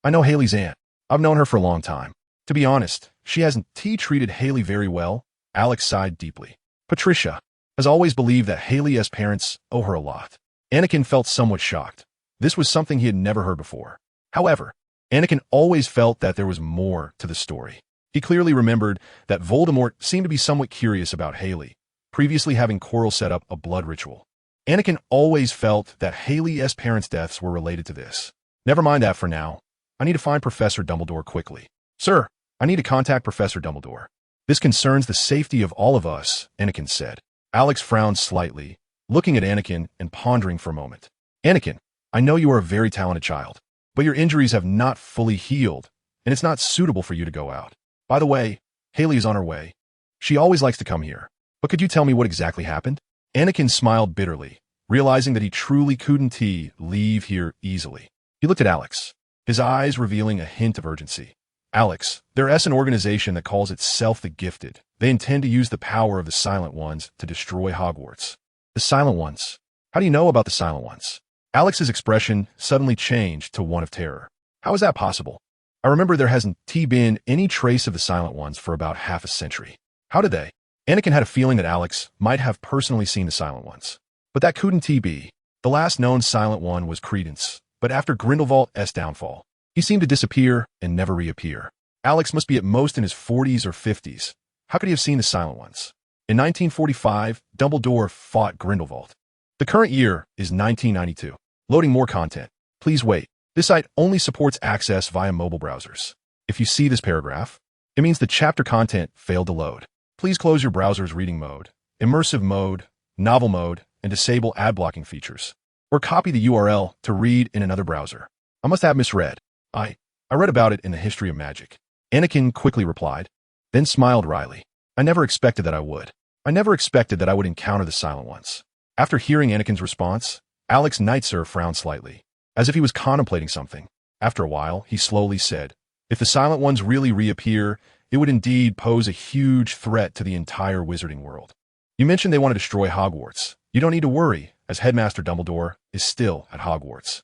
I know Haley's aunt. I've known her for a long time. To be honest, she hasn't treated Haley very well. Alex sighed deeply. Patricia has always believed that Haley's parents owe her a lot. Anakin felt somewhat shocked. This was something he had never heard before. However, Anakin always felt that there was more to the story. He clearly remembered that Voldemort seemed to be somewhat curious about Haley, previously having Quirrell set up a blood ritual. Anakin always felt that Haley's parents' deaths were related to this. Never mind that for now. I need to find Professor Dumbledore quickly. Sir, I need to contact Professor Dumbledore. This concerns the safety of all of us, Anakin said. Alex frowned slightly, looking at Anakin and pondering for a moment. Anakin, I know you are a very talented child, but your injuries have not fully healed, and it's not suitable for you to go out. By the way, Haley is on her way. She always likes to come here. But could you tell me what exactly happened? Anakin smiled bitterly, realizing that he truly couldn't leave here easily. He looked at Alex, his eyes revealing a hint of urgency. Alex, there's an organization that calls itself the Gifted. They intend to use the power of the Silent Ones to destroy Hogwarts. The Silent Ones? How do you know about the Silent Ones? Alex's expression suddenly changed to one of terror. How is that possible? I remember there hasn't been any trace of the Silent Ones for about half a century. How did they? Anakin had a feeling that Alex might have personally seen the Silent Ones. But that couldn't be. The last known Silent One was Credence, but after Grindelwald's downfall, he seemed to disappear and never reappear. Alex must be at most in his 40s or 50s. How could he have seen the Silent Ones? In 1945, Dumbledore fought Grindelwald. The current year is 1992. Loading more content. Please wait. This site only supports access via mobile browsers. If you see this paragraph, it means the chapter content failed to load. Please close your browser's reading mode, immersive mode, novel mode, and disable ad blocking features. Or copy the URL to read in another browser. I must have misread. I read about it in the History of Magic. Anakin quickly replied, then smiled wryly. I never expected that I would. I never expected that I would encounter the Silent Ones. After hearing Anakin's response, Alex Knightsir frowned slightly, as if he was contemplating something. After a while, he slowly said, if the Silent Ones really reappear, it would indeed pose a huge threat to the entire wizarding world. You mentioned they want to destroy Hogwarts. You don't need to worry, as Headmaster Dumbledore is still at Hogwarts.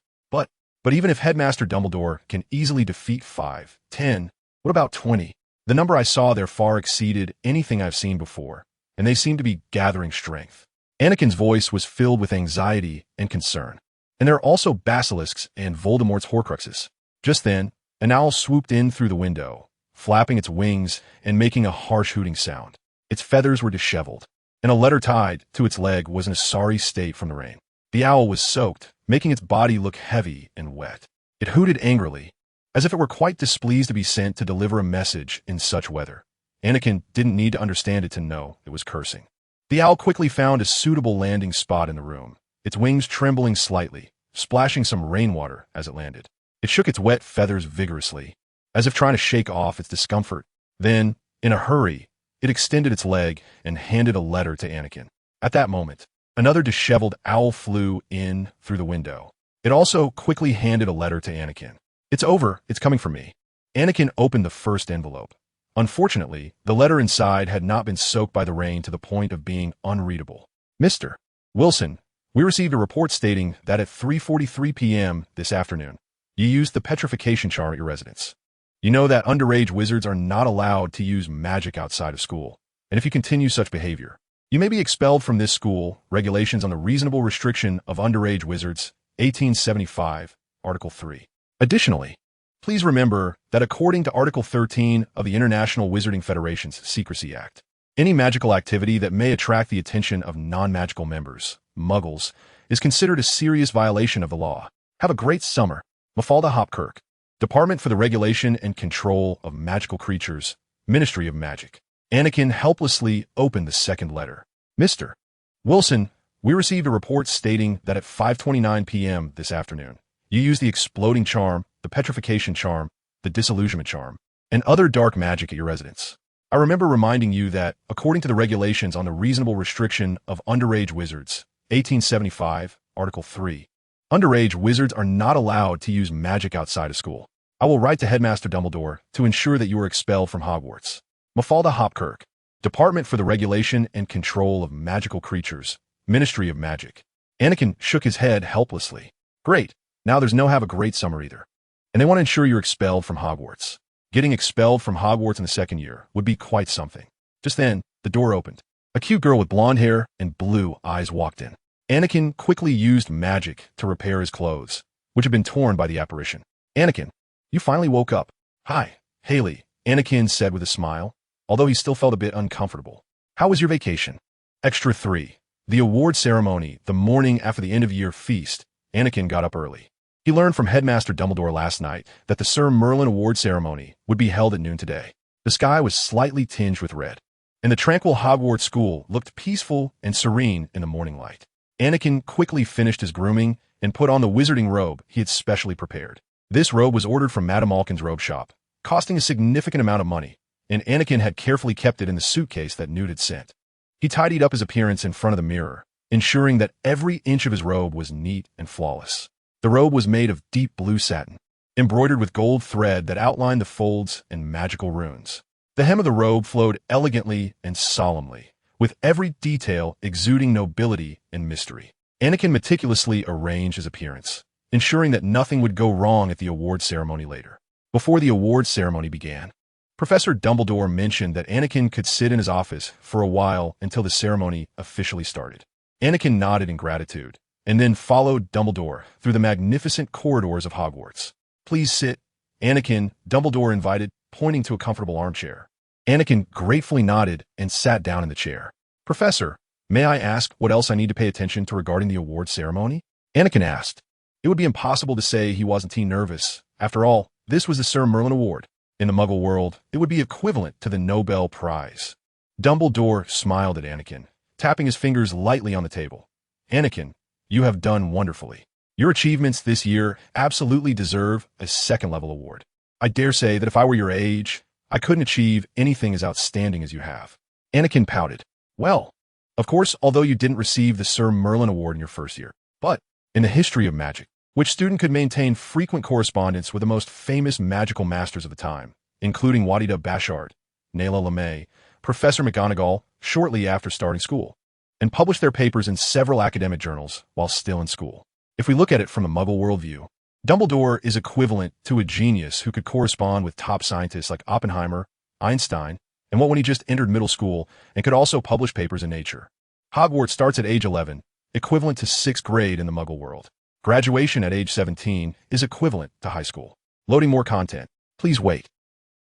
But even if Headmaster Dumbledore can easily defeat 5, 10, what about 20? The number I saw there far exceeded anything I've seen before, and they seem to be gathering strength. Anakin's voice was filled with anxiety and concern. And there are also basilisks and Voldemort's Horcruxes. Just then, an owl swooped in through the window, flapping its wings and making a harsh hooting sound. Its feathers were disheveled, and a letter tied to its leg was in a sorry state from the rain. The owl was soaked, making its body look heavy and wet. It hooted angrily, as if it were quite displeased to be sent to deliver a message in such weather. Anakin didn't need to understand it to know it was cursing. The owl quickly found a suitable landing spot in the room, its wings trembling slightly, splashing some rainwater as it landed. It shook its wet feathers vigorously, as if trying to shake off its discomfort. Then, in a hurry, it extended its leg and handed a letter to Anakin. At that moment, another disheveled owl flew in through the window. It also quickly handed a letter to Anakin. It's over. It's coming for me. Anakin opened the first envelope. Unfortunately, the letter inside had not been soaked by the rain to the point of being unreadable. Mr. Wilson, we received a report stating that at 3:43 p.m. this afternoon, you used the petrification charm at your residence. You know that underage wizards are not allowed to use magic outside of school, and if you continue such behavior, you may be expelled from this school. Regulations on the reasonable restriction of underage wizards, 1875, Article 3. Additionally, please remember that according to Article 13 of the International Wizarding Federation's Secrecy Act, any magical activity that may attract the attention of non-magical members, muggles, is considered a serious violation of the law. Have a great summer. Mafalda Hopkirk, Department for the Regulation and Control of Magical Creatures, Ministry of Magic. Anakin helplessly opened the second letter. Mr. Wilson, we received a report stating that at 5:29 p.m. this afternoon, you used the exploding charm, the petrification charm, the disillusionment charm, and other dark magic at your residence. I remember reminding you that, according to the regulations on the reasonable restriction of underage wizards, 1875, Article 3, underage wizards are not allowed to use magic outside of school. I will write to Headmaster Dumbledore to ensure that you are expelled from Hogwarts. Mafalda Hopkirk, Department for the Regulation and Control of Magical Creatures, Ministry of Magic. Anakin shook his head helplessly. Great. Now there's no have a great summer either. And they want to ensure you're expelled from Hogwarts. Getting expelled from Hogwarts in the second year would be quite something. Just then, the door opened. A cute girl with blonde hair and blue eyes walked in. Anakin quickly used magic to repair his clothes, which had been torn by the apparition. Anakin, you finally woke up. Hi, Haley. Anakin said with a smile, although he still felt a bit uncomfortable. How was your vacation? Extra 3. The award ceremony, the morning after the end-of-year feast. Anakin got up early. He learned from Headmaster Dumbledore last night that the Sir Merlin Award ceremony would be held at noon today. The sky was slightly tinged with red, and the tranquil Hogwarts school looked peaceful and serene in the morning light. Anakin quickly finished his grooming and put on the wizarding robe he had specially prepared. This robe was ordered from Madame Malkin's robe shop, costing a significant amount of money, and Anakin had carefully kept it in the suitcase that Newt had sent. He tidied up his appearance in front of the mirror, ensuring that every inch of his robe was neat and flawless. The robe was made of deep blue satin, embroidered with gold thread that outlined the folds and magical runes. The hem of the robe flowed elegantly and solemnly, with every detail exuding nobility and mystery. Anakin meticulously arranged his appearance, ensuring that nothing would go wrong at the award ceremony later. Before the award ceremony began, Professor Dumbledore mentioned that Anakin could sit in his office for a while until the ceremony officially started. Anakin nodded in gratitude, and then followed Dumbledore through the magnificent corridors of Hogwarts. Please sit, Anakin, Dumbledore invited, pointing to a comfortable armchair. Anakin gratefully nodded and sat down in the chair. Professor, may I ask what else I need to pay attention to regarding the award ceremony? Anakin asked. It would be impossible to say he wasn't too nervous. After all, this was the Sir Merlin Award. In the Muggle world, it would be equivalent to the Nobel Prize. Dumbledore smiled at Anakin, tapping his fingers lightly on the table. Anakin, you have done wonderfully. Your achievements this year absolutely deserve a second-level award. I dare say that if I were your age, I couldn't achieve anything as outstanding as you have. Anakin pouted. Well, of course, although you didn't receive the Sir Merlin Award in your first year, but in the history of magic, which student could maintain frequent correspondence with the most famous magical masters of the time, including Wadida Bashard, Nayla LeMay, Professor McGonagall, shortly after starting school, and published their papers in several academic journals while still in school. If we look at it from a Muggle worldview, Dumbledore is equivalent to a genius who could correspond with top scientists like Oppenheimer, Einstein, and when he just entered middle school and could also publish papers in Nature. Hogwarts starts at age 11, equivalent to 6th grade in the Muggle world. Graduation at age 17 is equivalent to high school. Loading more content. Please wait.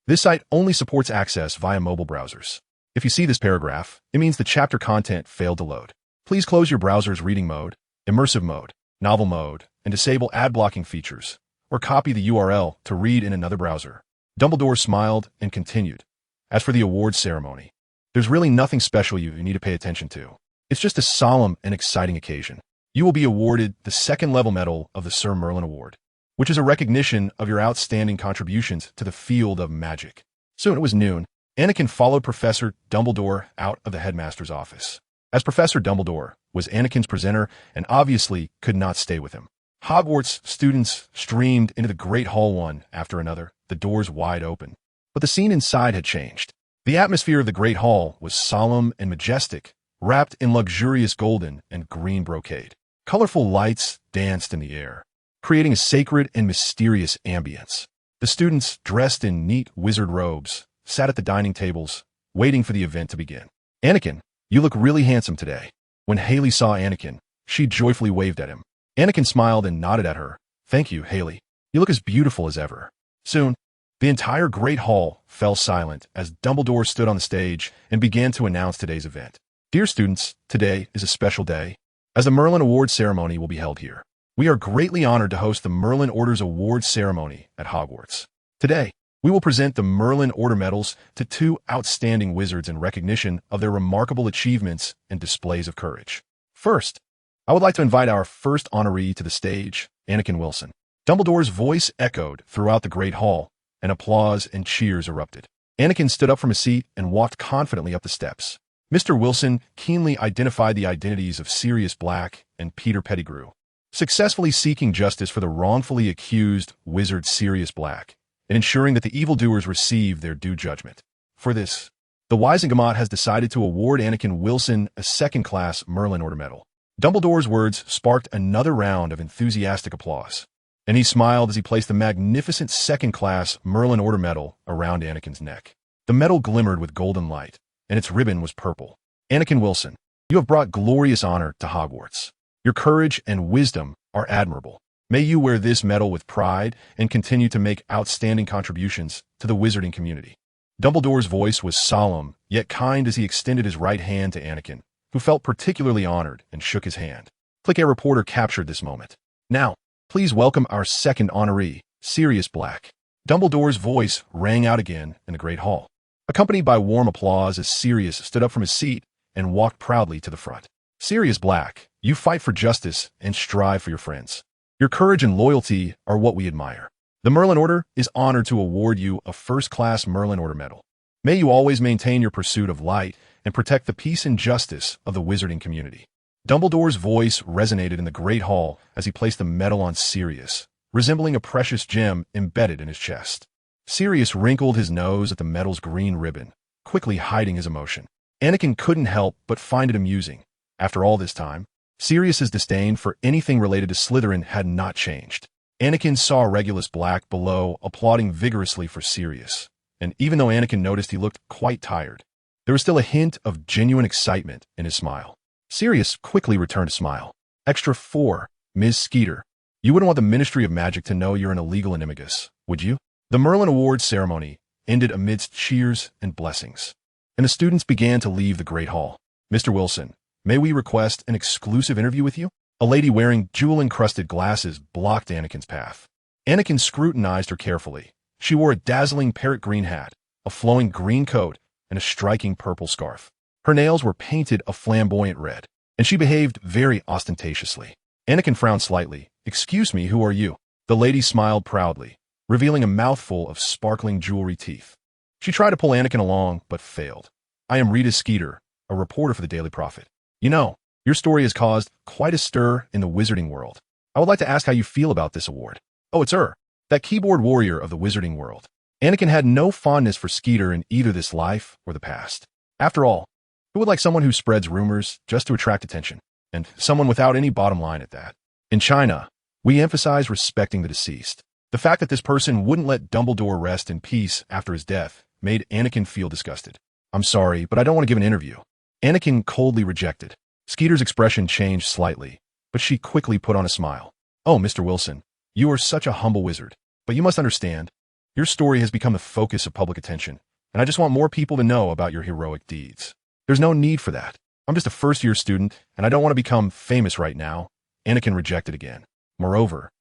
This site only supports access via mobile browsers. If you see this paragraph, it means the chapter content failed to load. Please close your browser's reading mode, immersive mode, novel mode, and disable ad blocking features, or copy the URL to read in another browser. Dumbledore smiled and continued. As for the awards ceremony, there's really nothing special you need to pay attention to. It's just a solemn and exciting occasion. You will be awarded the second-level medal of the Sir Merlin Award, which is a recognition of your outstanding contributions to the field of magic. Soon it was noon. Anakin followed Professor Dumbledore out of the headmaster's office, as Professor Dumbledore was Anakin's presenter and obviously could not stay with him. Hogwarts students streamed into the Great Hall one after another, the doors wide open. But the scene inside had changed. The atmosphere of the Great Hall was solemn and majestic, wrapped in luxurious golden and green brocade. Colorful lights danced in the air, creating a sacred and mysterious ambience. The students, dressed in neat wizard robes, sat at the dining tables, waiting for the event to begin. Anakin, you look really handsome today. When Haley saw Anakin, she joyfully waved at him. Anakin smiled and nodded at her. Thank you, Haley. You look as beautiful as ever. Soon, the entire Great Hall fell silent as Dumbledore stood on the stage and began to announce today's event. Dear students, today is a special day, as the Merlin Awards ceremony will be held here. We are greatly honored to host the Merlin Order's awards ceremony at Hogwarts. Today, we will present the Merlin Order medals to 2 outstanding wizards in recognition of their remarkable achievements and displays of courage. First, I would like to invite our first honoree to the stage, Anakin Wilson. Dumbledore's voice echoed throughout the Great Hall, and applause and cheers erupted. Anakin stood up from his seat and walked confidently up the steps. Mr. Wilson keenly identified the identities of Sirius Black and Peter Pettigrew, successfully seeking justice for the wrongfully accused wizard Sirius Black, and ensuring that the evildoers receive their due judgment. For this, the Wizengamot has decided to award Anakin Wilson a second-class Merlin Order medal. Dumbledore's words sparked another round of enthusiastic applause, and he smiled as he placed the magnificent second-class Merlin Order medal around Anakin's neck. The medal glimmered with golden light, and its ribbon was purple. Anakin Wilson, you have brought glorious honor to Hogwarts. Your courage and wisdom are admirable. May you wear this medal with pride and continue to make outstanding contributions to the wizarding community. Dumbledore's voice was solemn, yet kind as he extended his right hand to Anakin, who felt particularly honored and shook his hand. Click a reporter captured this moment. Now, please welcome our second honoree, Sirius Black. Dumbledore's voice rang out again in the Great Hall, accompanied by warm applause as Sirius stood up from his seat and walked proudly to the front. Sirius Black, you fight for justice and strive for your friends. Your courage and loyalty are what we admire. The Merlin Order is honored to award you a first-class Merlin Order medal. May you always maintain your pursuit of light and protect the peace and justice of the wizarding community. Dumbledore's voice resonated in the Great Hall as he placed the medal on Sirius, resembling a precious gem embedded in his chest. Sirius wrinkled his nose at the medal's green ribbon, quickly hiding his emotion. Anakin couldn't help but find it amusing. After all this time, Sirius's disdain for anything related to Slytherin had not changed. Anakin saw Regulus Black below applauding vigorously for Sirius, and even though Anakin noticed he looked quite tired, there was still a hint of genuine excitement in his smile. Sirius quickly returned a smile. Extra 4, Ms. Skeeter. You wouldn't want the Ministry of Magic to know you're an illegal animagus, would you? The Merlin Awards ceremony ended amidst cheers and blessings, and the students began to leave the Great Hall. Mr. Wilson, may we request an exclusive interview with you? A lady wearing jewel-encrusted glasses blocked Anakin's path. Anakin scrutinized her carefully. She wore a dazzling parrot green hat, a flowing green coat, and a striking purple scarf. Her nails were painted a flamboyant red, and she behaved very ostentatiously. Anakin frowned slightly. Excuse me, who are you? The lady smiled proudly, revealing a mouthful of sparkling jewelry teeth. She tried to pull Anakin along, but failed. I am Rita Skeeter, a reporter for the Daily Prophet. You know, your story has caused quite a stir in the wizarding world. I would like to ask how you feel about this award. Oh, it's her, that keyboard warrior of the wizarding world. Anakin had no fondness for Skeeter in either this life or the past. After all, who would like someone who spreads rumors just to attract attention? And someone without any bottom line at that. In China, we emphasize respecting the deceased. The fact that this person wouldn't let Dumbledore rest in peace after his death made Anakin feel disgusted. I'm sorry, but I don't want to give an interview. Anakin coldly rejected. Skeeter's expression changed slightly, but she quickly put on a smile. Oh, Mr. Wilson, you are such a humble wizard. But you must understand, your story has become the focus of public attention, and I just want more people to know about your heroic deeds. There's no need for that. I'm just a first-year student, and I don't want to become famous right now. Anakin rejected again. Moreover,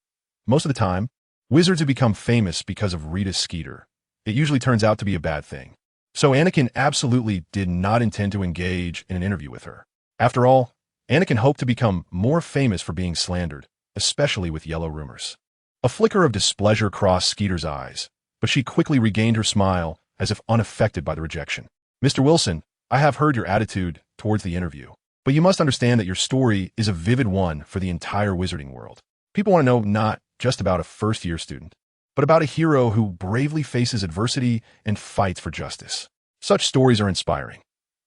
most of the time, wizards have become famous because of Rita Skeeter. It usually turns out to be a bad thing. So Anakin absolutely did not intend to engage in an interview with her. After all, Anakin hoped to become more famous for being slandered, especially with yellow rumors. A flicker of displeasure crossed Skeeter's eyes, but she quickly regained her smile as if unaffected by the rejection. Mr. Wilson, I have heard your attitude towards the interview, but you must understand that your story is a vivid one for the entire wizarding world. People want to know not just about a first-year student, but about a hero who bravely faces adversity and fights for justice. Such stories are inspiring.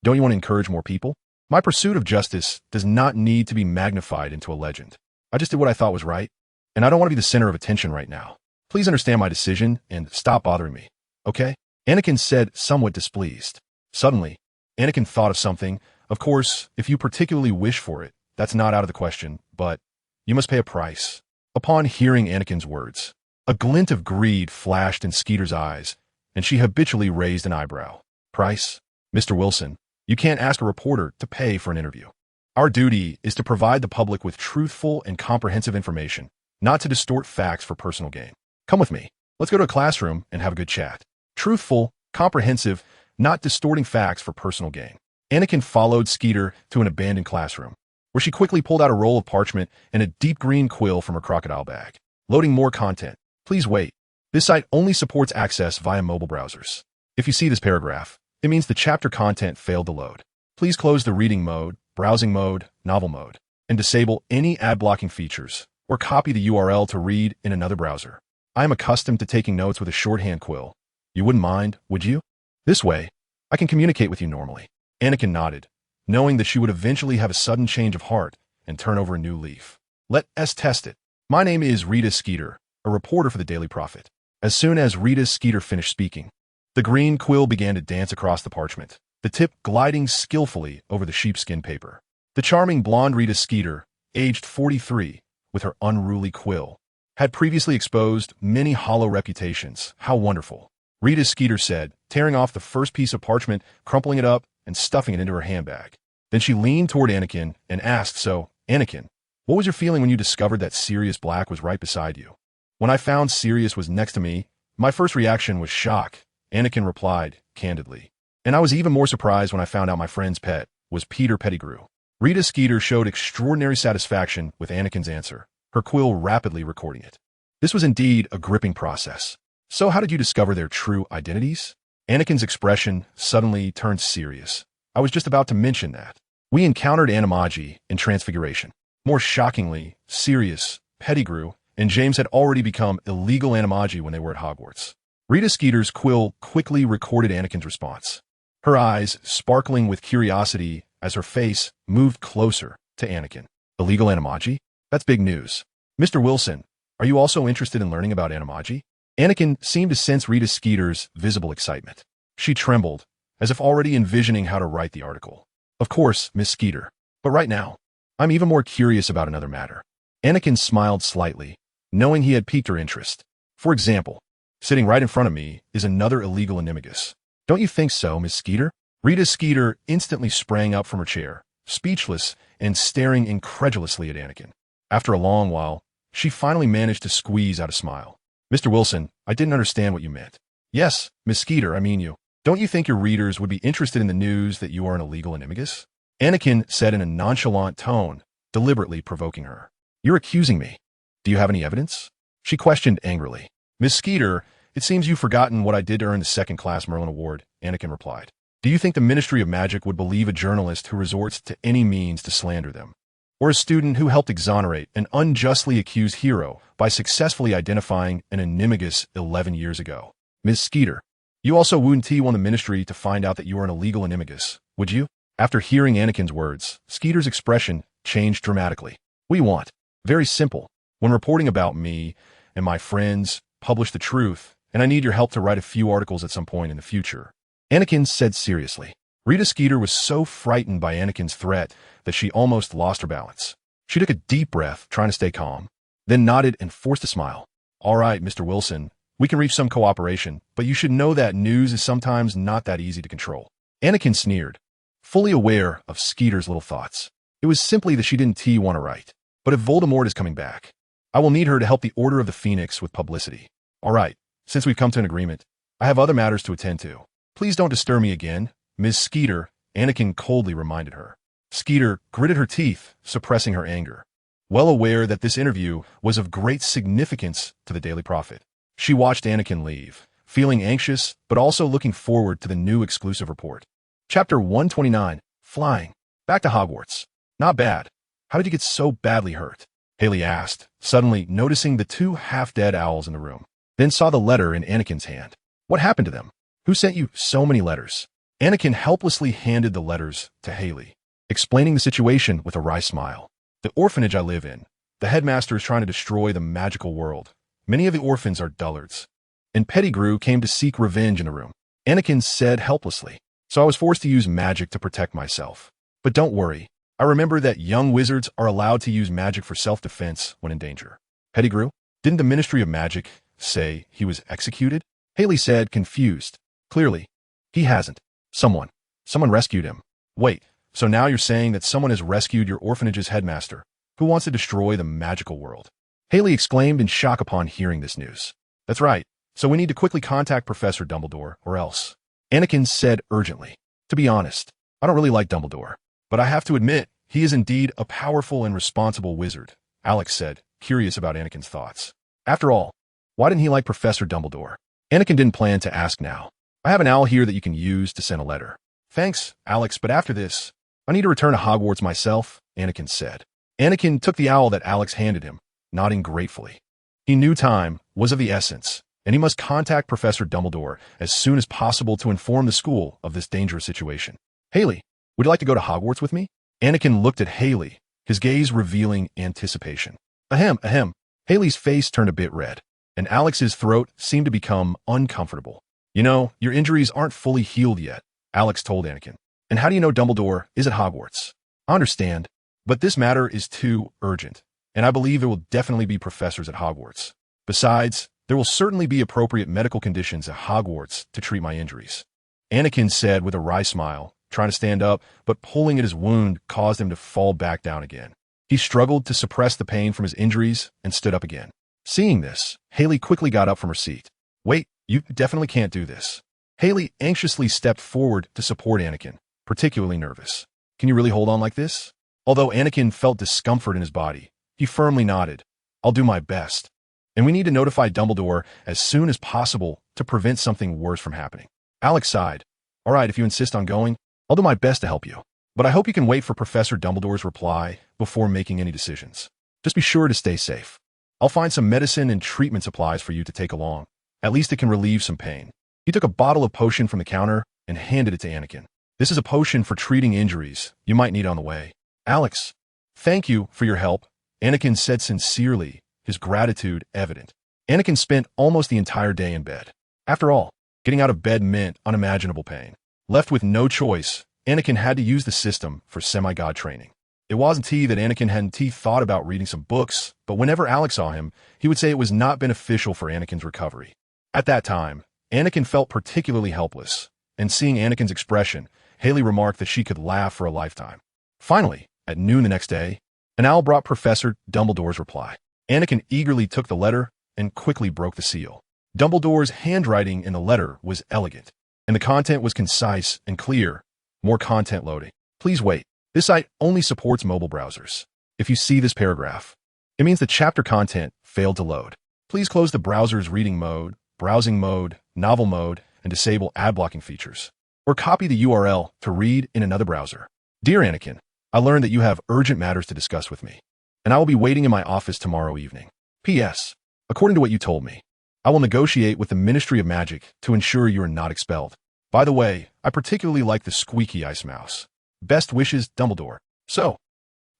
Don't you want to encourage more people? My pursuit of justice does not need to be magnified into a legend. I just did what I thought was right, and I don't want to be the center of attention right now. Please understand my decision and stop bothering me, okay? Anakin said, somewhat displeased. Suddenly, Anakin thought of something. Of course, if you particularly wish for it, that's not out of the question, but you must pay a price. Upon hearing Anakin's words, a glint of greed flashed in Skeeter's eyes, and she habitually raised an eyebrow. Price? Mr. Wilson, you can't ask a reporter to pay for an interview. Our duty is to provide the public with truthful and comprehensive information, not to distort facts for personal gain. Come with me. Let's go to a classroom and have a good chat. Truthful, comprehensive, not distorting facts for personal gain. Anakin followed Skeeter to an abandoned classroom, where she quickly pulled out a roll of parchment and a deep green quill from her crocodile bag. Loading more content. Please wait. This site only supports access via mobile browsers. If you see this paragraph, it means the chapter content failed to load. Please close the reading mode, browsing mode, novel mode, and disable any ad-blocking features, or copy the URL to read in another browser. I am accustomed to taking notes with a shorthand quill. You wouldn't mind, would you? This way, I can communicate with you normally. Anakin nodded, knowing that she would eventually have a sudden change of heart and turn over a new leaf. Let us test it. My name is Rita Skeeter, a reporter for the Daily Prophet. As soon as Rita Skeeter finished speaking, the green quill began to dance across the parchment, the tip gliding skillfully over the sheepskin paper. The charming blonde Rita Skeeter, aged 43, with her unruly quill, had previously exposed many hollow reputations. How wonderful. Rita Skeeter said, tearing off the first piece of parchment, crumpling it up, and stuffing it into her handbag. Then she leaned toward Anakin and asked, "So, Anakin, what was your feeling when you discovered that Sirius Black was right beside you?" "When I found Sirius was next to me, my first reaction was shock," Anakin replied, candidly. "And I was even more surprised when I found out my friend's pet was Peter Pettigrew." Rita Skeeter showed extraordinary satisfaction with Anakin's answer, her quill rapidly recording it. This was indeed a gripping process. "So how did you discover their true identities?" Anakin's expression suddenly turned serious. "I was just about to mention that. We encountered animagi in Transfiguration. More shockingly, Sirius, Pettigrew, and James had already become illegal animagi when they were at Hogwarts." Rita Skeeter's quill quickly recorded Anakin's response, her eyes sparkling with curiosity as her face moved closer to Anakin. "Illegal animagi? That's big news. Mr. Wilson, are you also interested in learning about animagi?" Anakin seemed to sense Rita Skeeter's visible excitement. She trembled, as if already envisioning how to write the article. "Of course, Miss Skeeter. But right now, I'm even more curious about another matter." Anakin smiled slightly, knowing he had piqued her interest. "For example, sitting right in front of me is another illegal animagus. Don't you think so, Miss Skeeter?" Rita Skeeter instantly sprang up from her chair, speechless and staring incredulously at Anakin. After a long while, she finally managed to squeeze out a smile. "Mr. Wilson, I didn't understand what you meant." "Yes, Miss Skeeter, I mean you. Don't you think your readers would be interested in the news that you are an illegal animagus?" Anakin said in a nonchalant tone, deliberately provoking her. "You're accusing me. Do you have any evidence?" She questioned angrily. "Miss Skeeter, it seems you've forgotten what I did to earn the second-class Merlin Award," Anakin replied. "Do you think the Ministry of Magic would believe a journalist who resorts to any means to slander them? Or a student who helped exonerate an unjustly accused hero by successfully identifying an animagus 11 years ago? Miss Skeeter, you also wouldn't want the Ministry to find out that you are an illegal animagus, would you?" After hearing Anakin's words, Skeeter's expression changed dramatically. "We want. Very simple. When reporting about me and my friends, publish the truth, and I need your help to write a few articles at some point in the future," Anakin said seriously. Rita Skeeter was so frightened by Anakin's threat that she almost lost her balance. She took a deep breath, trying to stay calm, then nodded and forced a smile. "All right, Mr. Wilson, we can reach some cooperation, but you should know that news is sometimes not that easy to control." Anakin sneered, fully aware of Skeeter's little thoughts. It was simply that she didn't want to write. "But if Voldemort is coming back, I will need her to help the Order of the Phoenix with publicity." "All right, since we've come to an agreement, I have other matters to attend to. Please don't disturb me again, Miss Skeeter," Anakin coldly reminded her. Skeeter gritted her teeth, suppressing her anger. Well aware that this interview was of great significance to the Daily Prophet, she watched Anakin leave, feeling anxious but also looking forward to the new exclusive report. Chapter 129, Flying. Back to Hogwarts. "Not bad. How did you get so badly hurt?" Haley asked, suddenly noticing the two half-dead owls in the room, then saw the letter in Anakin's hand. "What happened to them? Who sent you so many letters?" Anakin helplessly handed the letters to Haley, explaining the situation with a wry smile. "The orphanage I live in. The headmaster is trying to destroy the magical world. Many of the orphans are dullards. And Pettigrew came to seek revenge in the room," Anakin said helplessly. "So I was forced to use magic to protect myself. But don't worry. I remember that young wizards are allowed to use magic for self-defense when in danger." "Pettigrew? Didn't the Ministry of Magic say he was executed?" Haley said, confused. "Clearly, he hasn't. Someone rescued him." "Wait, so now you're saying that someone has rescued your orphanage's headmaster, who wants to destroy the magical world?" Haley exclaimed in shock upon hearing this news. "That's right. So we need to quickly contact Professor Dumbledore, or else," Anakin said urgently. "To be honest, I don't really like Dumbledore, but I have to admit, he is indeed a powerful and responsible wizard," Alex said, curious about Anakin's thoughts. After all, why didn't he like Professor Dumbledore? Anakin didn't plan to ask now. "I have an owl here that you can use to send a letter." "Thanks, Alex, but after this, I need to return to Hogwarts myself," Anakin said. Anakin took the owl that Alex handed him, nodding gratefully. He knew time was of the essence, and he must contact Professor Dumbledore as soon as possible to inform the school of this dangerous situation. "Haley, would you like to go to Hogwarts with me?" Anakin looked at Haley, his gaze revealing anticipation. Ahem, ahem. Haley's face turned a bit red, and Alex's throat seemed to become uncomfortable. "You know, your injuries aren't fully healed yet," Alex told Anakin. "And how do you know Dumbledore is at Hogwarts?" "I understand, but this matter is too urgent." and I believe there will definitely be professors at Hogwarts. Besides, there will certainly be appropriate medical conditions at Hogwarts to treat my injuries. Anakin said with a wry smile, trying to stand up, but pulling at his wound caused him to fall back down again. He struggled to suppress the pain from his injuries and stood up again. Seeing this, Haley quickly got up from her seat. Wait, you definitely can't do this. Haley anxiously stepped forward to support Anakin, particularly nervous. Can you really hold on like this? Although Anakin felt discomfort in his body, he firmly nodded. I'll do my best. And we need to notify Dumbledore as soon as possible to prevent something worse from happening. Alex sighed. All right, if you insist on going, I'll do my best to help you. But I hope you can wait for Professor Dumbledore's reply before making any decisions. Just be sure to stay safe. I'll find some medicine and treatment supplies for you to take along. At least it can relieve some pain. He took a bottle of potion from the counter and handed it to Anakin. This is a potion for treating injuries you might need on the way. Alex, thank you for your help, Anakin said sincerely, his gratitude evident. Anakin spent almost the entire day in bed. After all, getting out of bed meant unimaginable pain. Left with no choice, Anakin had to use the system for semi-god training. It wasn't that Anakin hadn't thought about reading some books, but whenever Alex saw him, he would say it was not beneficial for Anakin's recovery. At that time, Anakin felt particularly helpless, and seeing Anakin's expression, Haley remarked that she could laugh for a lifetime. Finally, at noon the next day, an owl brought Professor Dumbledore's reply. Anakin eagerly took the letter and quickly broke the seal. Dumbledore's handwriting in the letter was elegant, and the content was concise and clear. More content loading. Please wait. This site only supports mobile browsers. If you see this paragraph, it means the chapter content failed to load. Please close the browser's reading mode, browsing mode, novel mode, and disable ad blocking features. Or copy the URL to read in another browser. Dear Anakin, I learned that you have urgent matters to discuss with me, and I will be waiting in my office tomorrow evening. P.S. According to what you told me, I will negotiate with the Ministry of Magic to ensure you are not expelled. By the way, I particularly like the squeaky ice mouse. Best wishes, Dumbledore. So,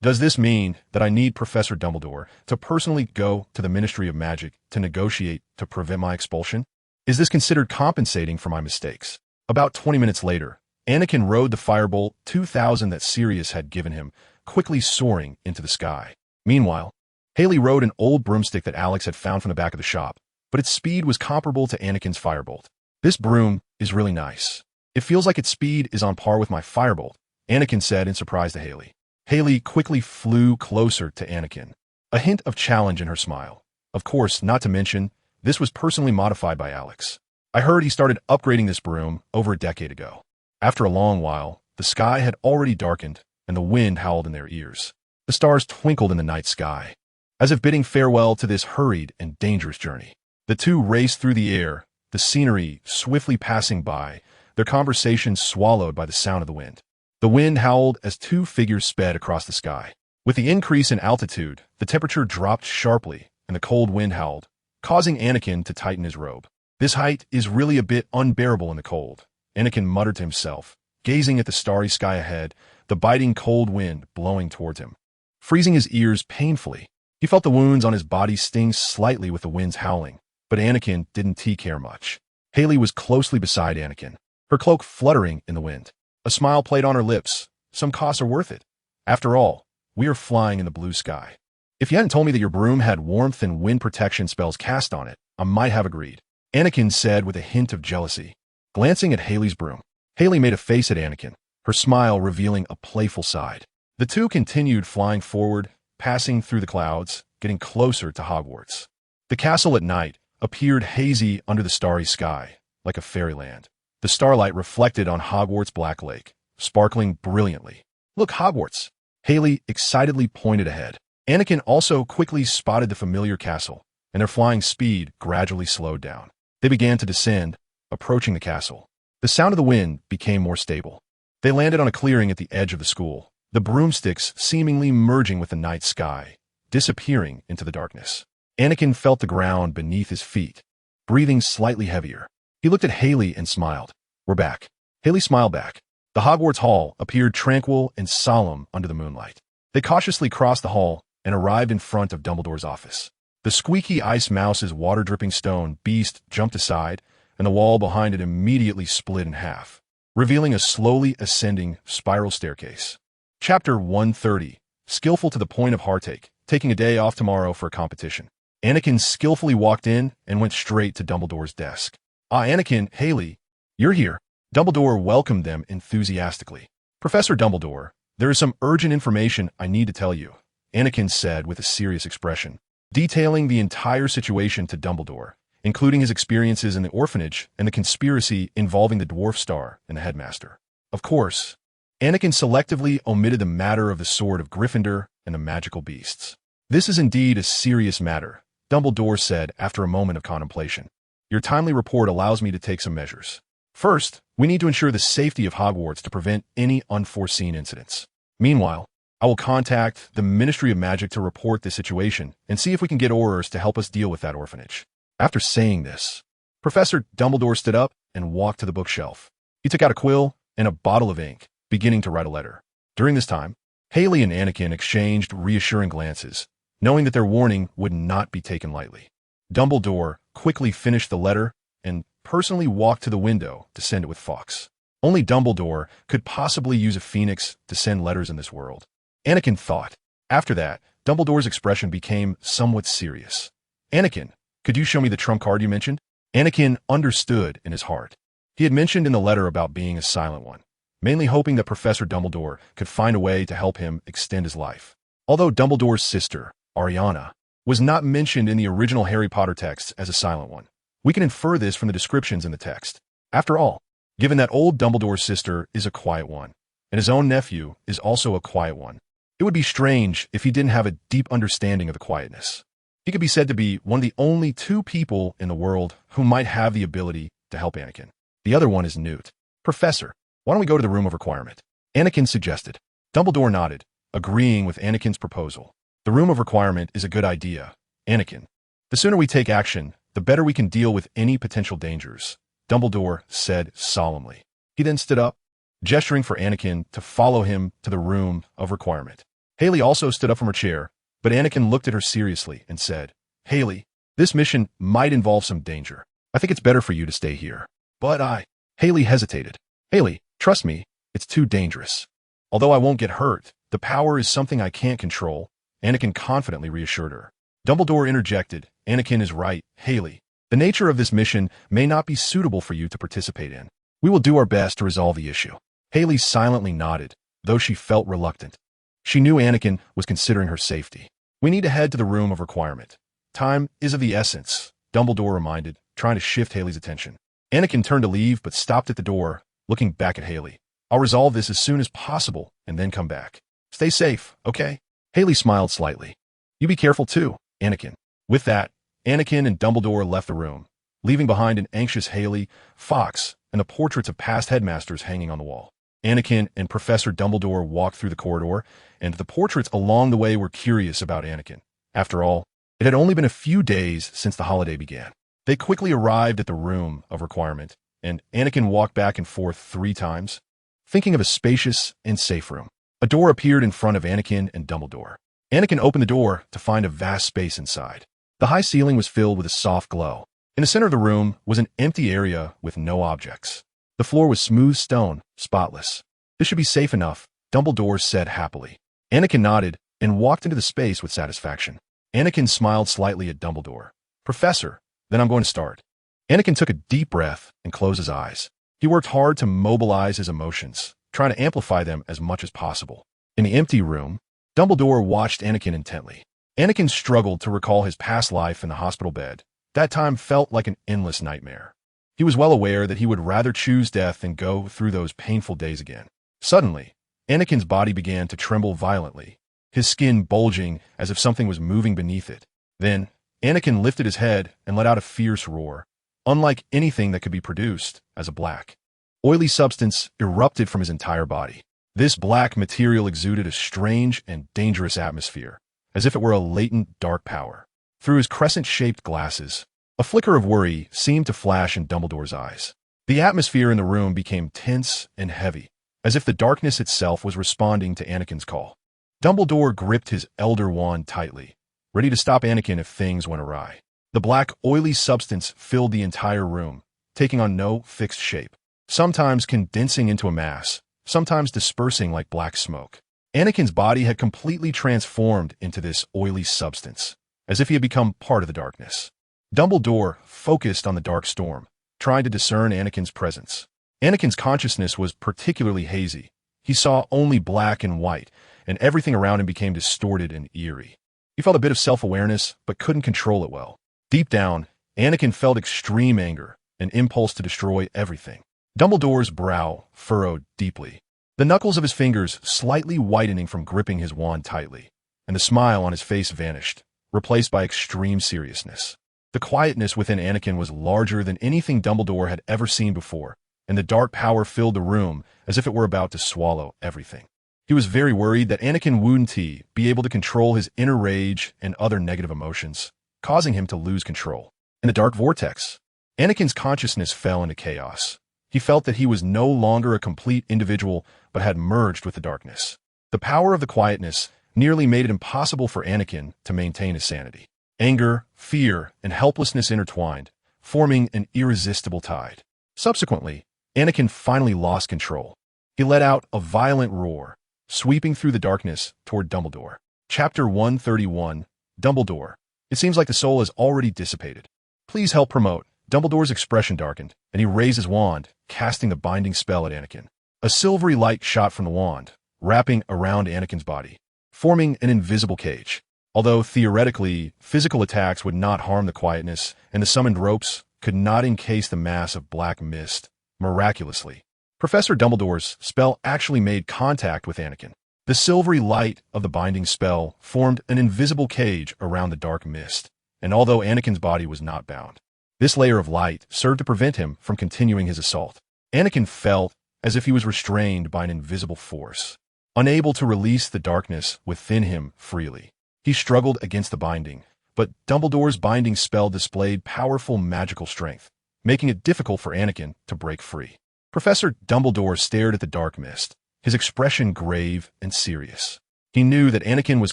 does this mean that I need Professor Dumbledore to personally go to the Ministry of Magic to negotiate to prevent my expulsion? Is this considered compensating for my mistakes? About 20 minutes later, Anakin rode the Firebolt 2000 that Sirius had given him, quickly soaring into the sky. Meanwhile, Haley rode an old broomstick that Alex had found from the back of the shop, but its speed was comparable to Anakin's Firebolt. This broom is really nice. It feels like its speed is on par with my Firebolt, Anakin said in surprise to Haley. Haley quickly flew closer to Anakin, a hint of challenge in her smile. Of course, not to mention, this was personally modified by Alex. I heard he started upgrading this broom over a decade ago. After a long while, the sky had already darkened and the wind howled in their ears. The stars twinkled in the night sky, as if bidding farewell to this hurried and dangerous journey. The two raced through the air, the scenery swiftly passing by, their conversation swallowed by the sound of the wind. The wind howled as two figures sped across the sky. With the increase in altitude, the temperature dropped sharply and the cold wind howled, causing Anakin to tighten his robe. This height is really a bit unbearable in the cold, Anakin muttered to himself, gazing at the starry sky ahead, the biting cold wind blowing towards him. Freezing his ears painfully, he felt the wounds on his body sting slightly with the wind's howling, but Anakin didn't care much. Haley was closely beside Anakin, her cloak fluttering in the wind. A smile played on her lips. Some costs are worth it. After all, we are flying in the blue sky. If you hadn't told me that your broom had warmth and wind protection spells cast on it, I might have agreed, Anakin said with a hint of jealousy. Glancing at Haley's broom, Haley made a face at Anakin, her smile revealing a playful side. The two continued flying forward, passing through the clouds, getting closer to Hogwarts. The castle at night appeared hazy under the starry sky, like a fairyland. The starlight reflected on Hogwarts' Black Lake, sparkling brilliantly. Look, Hogwarts! Haley excitedly pointed ahead. Anakin also quickly spotted the familiar castle, and their flying speed gradually slowed down. They began to descend, approaching the castle. The sound of the wind became more stable. They landed on a clearing at the edge of the school, the broomsticks seemingly merging with the night sky, disappearing into the darkness. Anakin felt the ground beneath his feet, breathing slightly heavier. He looked at Haley and smiled. We're back. Haley smiled back. The Hogwarts Hall appeared tranquil and solemn under the moonlight. They cautiously crossed the hall and arrived in front of Dumbledore's office. The squeaky ice mouse's water-dripping stone beast jumped aside, and the wall behind it immediately split in half, revealing a slowly ascending spiral staircase. Chapter 130. Skillful to the point of heartache, taking a day off tomorrow for a competition. Anakin skillfully walked in and went straight to Dumbledore's desk. "Ah, Anakin, Haley, you're here." Dumbledore welcomed them enthusiastically. "Professor Dumbledore, there is some urgent information I need to tell you," Anakin said with a serious expression, detailing the entire situation to Dumbledore, including his experiences in the orphanage and the conspiracy involving the dwarf star and the headmaster. Of course, Anakin selectively omitted the matter of the sword of Gryffindor and the magical beasts. "This is indeed a serious matter," Dumbledore said after a moment of contemplation. "Your timely report allows me to take some measures. First, we need to ensure the safety of Hogwarts to prevent any unforeseen incidents. Meanwhile, I will contact the Ministry of Magic to report this situation and see if we can get Aurors to help us deal with that orphanage." After saying this, Professor Dumbledore stood up and walked to the bookshelf. He took out a quill and a bottle of ink, beginning to write a letter. During this time, Haley and Anakin exchanged reassuring glances, knowing that their warning would not be taken lightly. Dumbledore quickly finished the letter and personally walked to the window to send it with Fawkes. Only Dumbledore could possibly use a phoenix to send letters in this world, Anakin thought. After that, Dumbledore's expression became somewhat serious. "Anakin, could you show me the trump card you mentioned?" Anakin understood in his heart. He had mentioned in the letter about being a silent one, mainly hoping that Professor Dumbledore could find a way to help him extend his life. Although Dumbledore's sister, Ariana, was not mentioned in the original Harry Potter text as a silent one, we can infer this from the descriptions in the text. After all, given that old Dumbledore's sister is a quiet one, and his own nephew is also a quiet one, it would be strange if he didn't have a deep understanding of the quietness. He could be said to be one of the only two people in the world who might have the ability to help Anakin. The other one is Newt. "Professor, why don't we go to the room of requirement?" Anakin suggested. Dumbledore nodded, agreeing with Anakin's proposal. "The room of requirement is a good idea, Anakin. The sooner we take action, the better we can deal with any potential dangers," Dumbledore said solemnly. He then stood up, gesturing for Anakin to follow him to the room of requirement. Haley also stood up from her chair, but Anakin looked at her seriously and said, "Haley, this mission might involve some danger. I think it's better for you to stay here." "But Haley hesitated. "Haley, trust me, it's too dangerous. Although I won't get hurt, the power is something I can't control," Anakin confidently reassured her. Dumbledore interjected, "Anakin is right, Haley. The nature of this mission may not be suitable for you to participate in. We will do our best to resolve the issue." Haley silently nodded, though she felt reluctant. She knew Anakin was considering her safety. "We need to head to the room of requirement. Time is of the essence," Dumbledore reminded, trying to shift Haley's attention. Anakin turned to leave but stopped at the door, looking back at Haley. "I'll resolve this as soon as possible and then come back. Stay safe, okay?" Haley smiled slightly. "You be careful too, Anakin." With that, Anakin and Dumbledore left the room, leaving behind an anxious Haley, Fawkes, and the portraits of past headmasters hanging on the wall. Anakin and Professor Dumbledore walked through the corridor, and the portraits along the way were curious about Anakin. After all, it had only been a few days since the holiday began. They quickly arrived at the room of requirement, and Anakin walked back and forth 3 times, thinking of a spacious and safe room. A door appeared in front of Anakin and Dumbledore. Anakin opened the door to find a vast space inside. The high ceiling was filled with a soft glow. In the center of the room was an empty area with no objects. The floor was smooth stone, spotless. "This should be safe enough," Dumbledore said happily. Anakin nodded and walked into the space with satisfaction. Anakin smiled slightly at Dumbledore. "Professor, then I'm going to start." Anakin took a deep breath and closed his eyes. He worked hard to mobilize his emotions, trying to amplify them as much as possible. In the empty room, Dumbledore watched Anakin intently. Anakin struggled to recall his past life in the hospital bed. That time felt like an endless nightmare. He was well aware that he would rather choose death than go through those painful days again. Suddenly, Anakin's body began to tremble violently, his skin bulging as if something was moving beneath it. Then, Anakin lifted his head and let out a fierce roar, unlike anything that could be produced as a black, oily substance erupted from his entire body. This black material exuded a strange and dangerous atmosphere, as if it were a latent dark power. Through his crescent-shaped glasses, a flicker of worry seemed to flash in Dumbledore's eyes. The atmosphere in the room became tense and heavy, as if the darkness itself was responding to Anakin's call. Dumbledore gripped his Elder Wand tightly, ready to stop Anakin if things went awry. The black, oily substance filled the entire room, taking on no fixed shape, sometimes condensing into a mass, sometimes dispersing like black smoke. Anakin's body had completely transformed into this oily substance, as if he had become part of the darkness. Dumbledore focused on the dark storm, trying to discern Anakin's presence. Anakin's consciousness was particularly hazy. He saw only black and white, and everything around him became distorted and eerie. He felt a bit of self-awareness, but couldn't control it well. Deep down, Anakin felt extreme anger, an impulse to destroy everything. Dumbledore's brow furrowed deeply, the knuckles of his fingers slightly whitening from gripping his wand tightly, and the smile on his face vanished, replaced by extreme seriousness. The quietness within Anakin was larger than anything Dumbledore had ever seen before, and the dark power filled the room as if it were about to swallow everything. He was very worried that Anakin wouldn't be able to control his inner rage and other negative emotions, causing him to lose control. In the dark vortex, Anakin's consciousness fell into chaos. He felt that he was no longer a complete individual, but had merged with the darkness. The power of the quietness nearly made it impossible for Anakin to maintain his sanity. Anger, fear, and helplessness intertwined, forming an irresistible tide. Subsequently, Anakin finally lost control. He let out a violent roar, sweeping through the darkness toward Dumbledore. Chapter 131, Dumbledore. It seems like the soul has already dissipated. Please help promote. Dumbledore's expression darkened, and he raised his wand, casting the binding spell at Anakin. A silvery light shot from the wand, wrapping around Anakin's body, forming an invisible cage. Although theoretically, physical attacks would not harm the quietness, and the summoned ropes could not encase the mass of black mist, miraculously, Professor Dumbledore's spell actually made contact with Anakin. The silvery light of the binding spell formed an invisible cage around the dark mist, and although Anakin's body was not bound, this layer of light served to prevent him from continuing his assault. Anakin felt as if he was restrained by an invisible force, unable to release the darkness within him freely. He struggled against the binding, but Dumbledore's binding spell displayed powerful magical strength, making it difficult for Anakin to break free. Professor Dumbledore stared at the dark mist, his expression grave and serious. He knew that Anakin was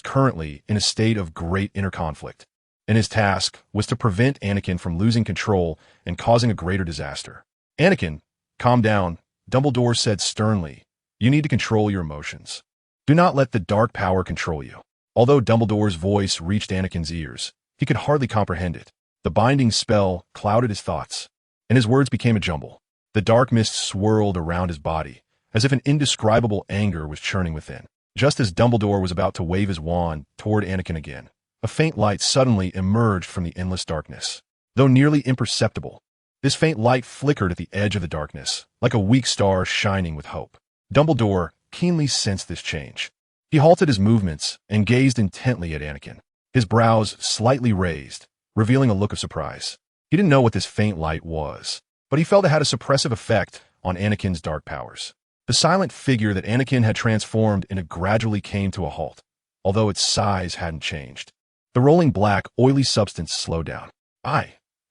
currently in a state of great inner conflict, and his task was to prevent Anakin from losing control and causing a greater disaster. Anakin, calm down, Dumbledore said sternly. You need to control your emotions. Do not let the dark power control you. Although Dumbledore's voice reached Anakin's ears, he could hardly comprehend it. The binding spell clouded his thoughts, and his words became a jumble. The dark mist swirled around his body, as if an indescribable anger was churning within. Just as Dumbledore was about to wave his wand toward Anakin again, a faint light suddenly emerged from the endless darkness. Though nearly imperceptible, this faint light flickered at the edge of the darkness, like a weak star shining with hope. Dumbledore keenly sensed this change. He halted his movements and gazed intently at Anakin, his brows slightly raised, revealing a look of surprise. He didn't know what this faint light was, but he felt it had a suppressive effect on Anakin's dark powers. The silent figure that Anakin had transformed into gradually came to a halt, although its size hadn't changed. The rolling black, oily substance slowed down.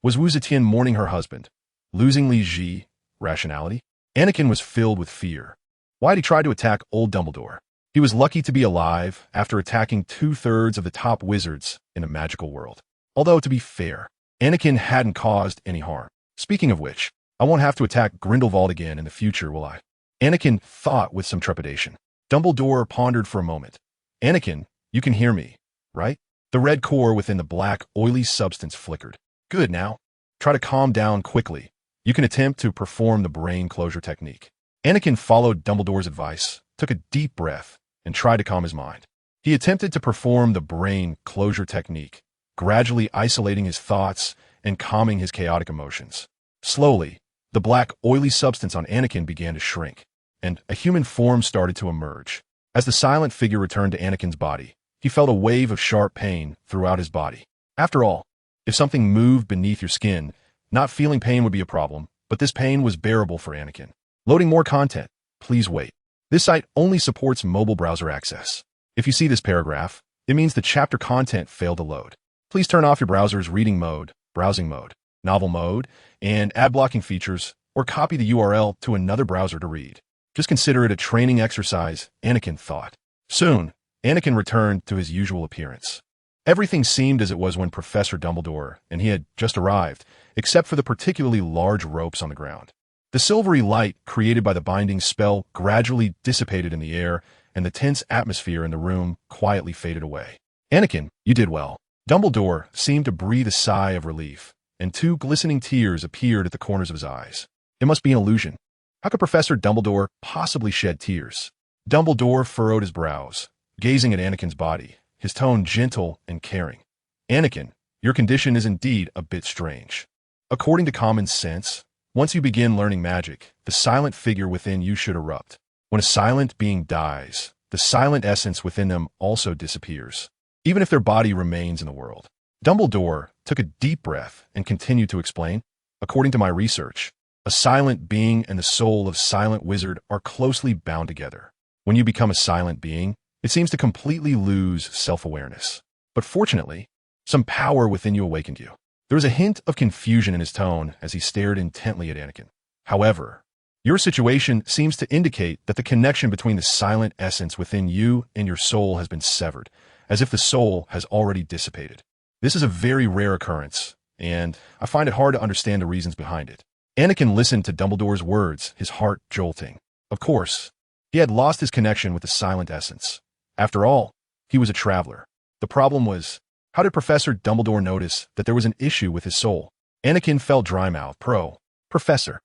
Was Wu Zetian mourning her husband, losing Li Ji, rationality? Anakin was filled with fear. Why had he tried to attack old Dumbledore? He was lucky to be alive after attacking 2/3 of the top wizards in a magical world. Although, to be fair, Anakin hadn't caused any harm. Speaking of which, I won't have to attack Grindelwald again in the future, will I? Anakin thought with some trepidation. Dumbledore pondered for a moment. Anakin, you can hear me, right? The red core within the black, oily substance flickered. Good, now. Try to calm down quickly. You can attempt to perform the brain closure technique. Anakin followed Dumbledore's advice, took a deep breath, and tried to calm his mind. He attempted to perform the brain closure technique, gradually isolating his thoughts and calming his chaotic emotions. Slowly, the black, oily substance on Anakin began to shrink, and a human form started to emerge. As the silent figure returned to Anakin's body, he felt a wave of sharp pain throughout his body. After all, if something moved beneath your skin, not feeling pain would be a problem, but this pain was bearable for Anakin. Loading more content. Please wait. This site only supports mobile browser access. If you see this paragraph, it means the chapter content failed to load. Please turn off your browser's reading mode, browsing mode, novel mode, and ad blocking features, or copy the URL to another browser to read. Just consider it a training exercise, Anakin thought. Soon, Anakin returned to his usual appearance. Everything seemed as it was when Professor Dumbledore and he had just arrived, except for the particularly large ropes on the ground. The silvery light created by the binding spell gradually dissipated in the air, and the tense atmosphere in the room quietly faded away. Anakin, you did well. Dumbledore seemed to breathe a sigh of relief, and two glistening tears appeared at the corners of his eyes. It must be an illusion. How could Professor Dumbledore possibly shed tears? Dumbledore furrowed his brows, gazing at Anakin's body, his tone gentle and caring. Anakin, your condition is indeed a bit strange. According to common sense, once you begin learning magic, the silent figure within you should erupt. When a silent being dies, the silent essence within them also disappears, even if their body remains in the world. Dumbledore took a deep breath and continued to explain, according to my research, a silent being and the soul of silent wizard are closely bound together. When you become a silent being, it seems to completely lose self-awareness. But fortunately, some power within you awakened you. There was a hint of confusion in his tone as he stared intently at Anakin. However, your situation seems to indicate that the connection between the silent essence within you and your soul has been severed, as if the soul has already dissipated. This is a very rare occurrence, and I find it hard to understand the reasons behind it. Anakin listened to Dumbledore's words, his heart jolting. Of course, he had lost his connection with the silent essence. After all, he was a traveler. The problem was, how did Professor Dumbledore notice that there was an issue with his soul? Anakin felt dry-mouthed. Professor,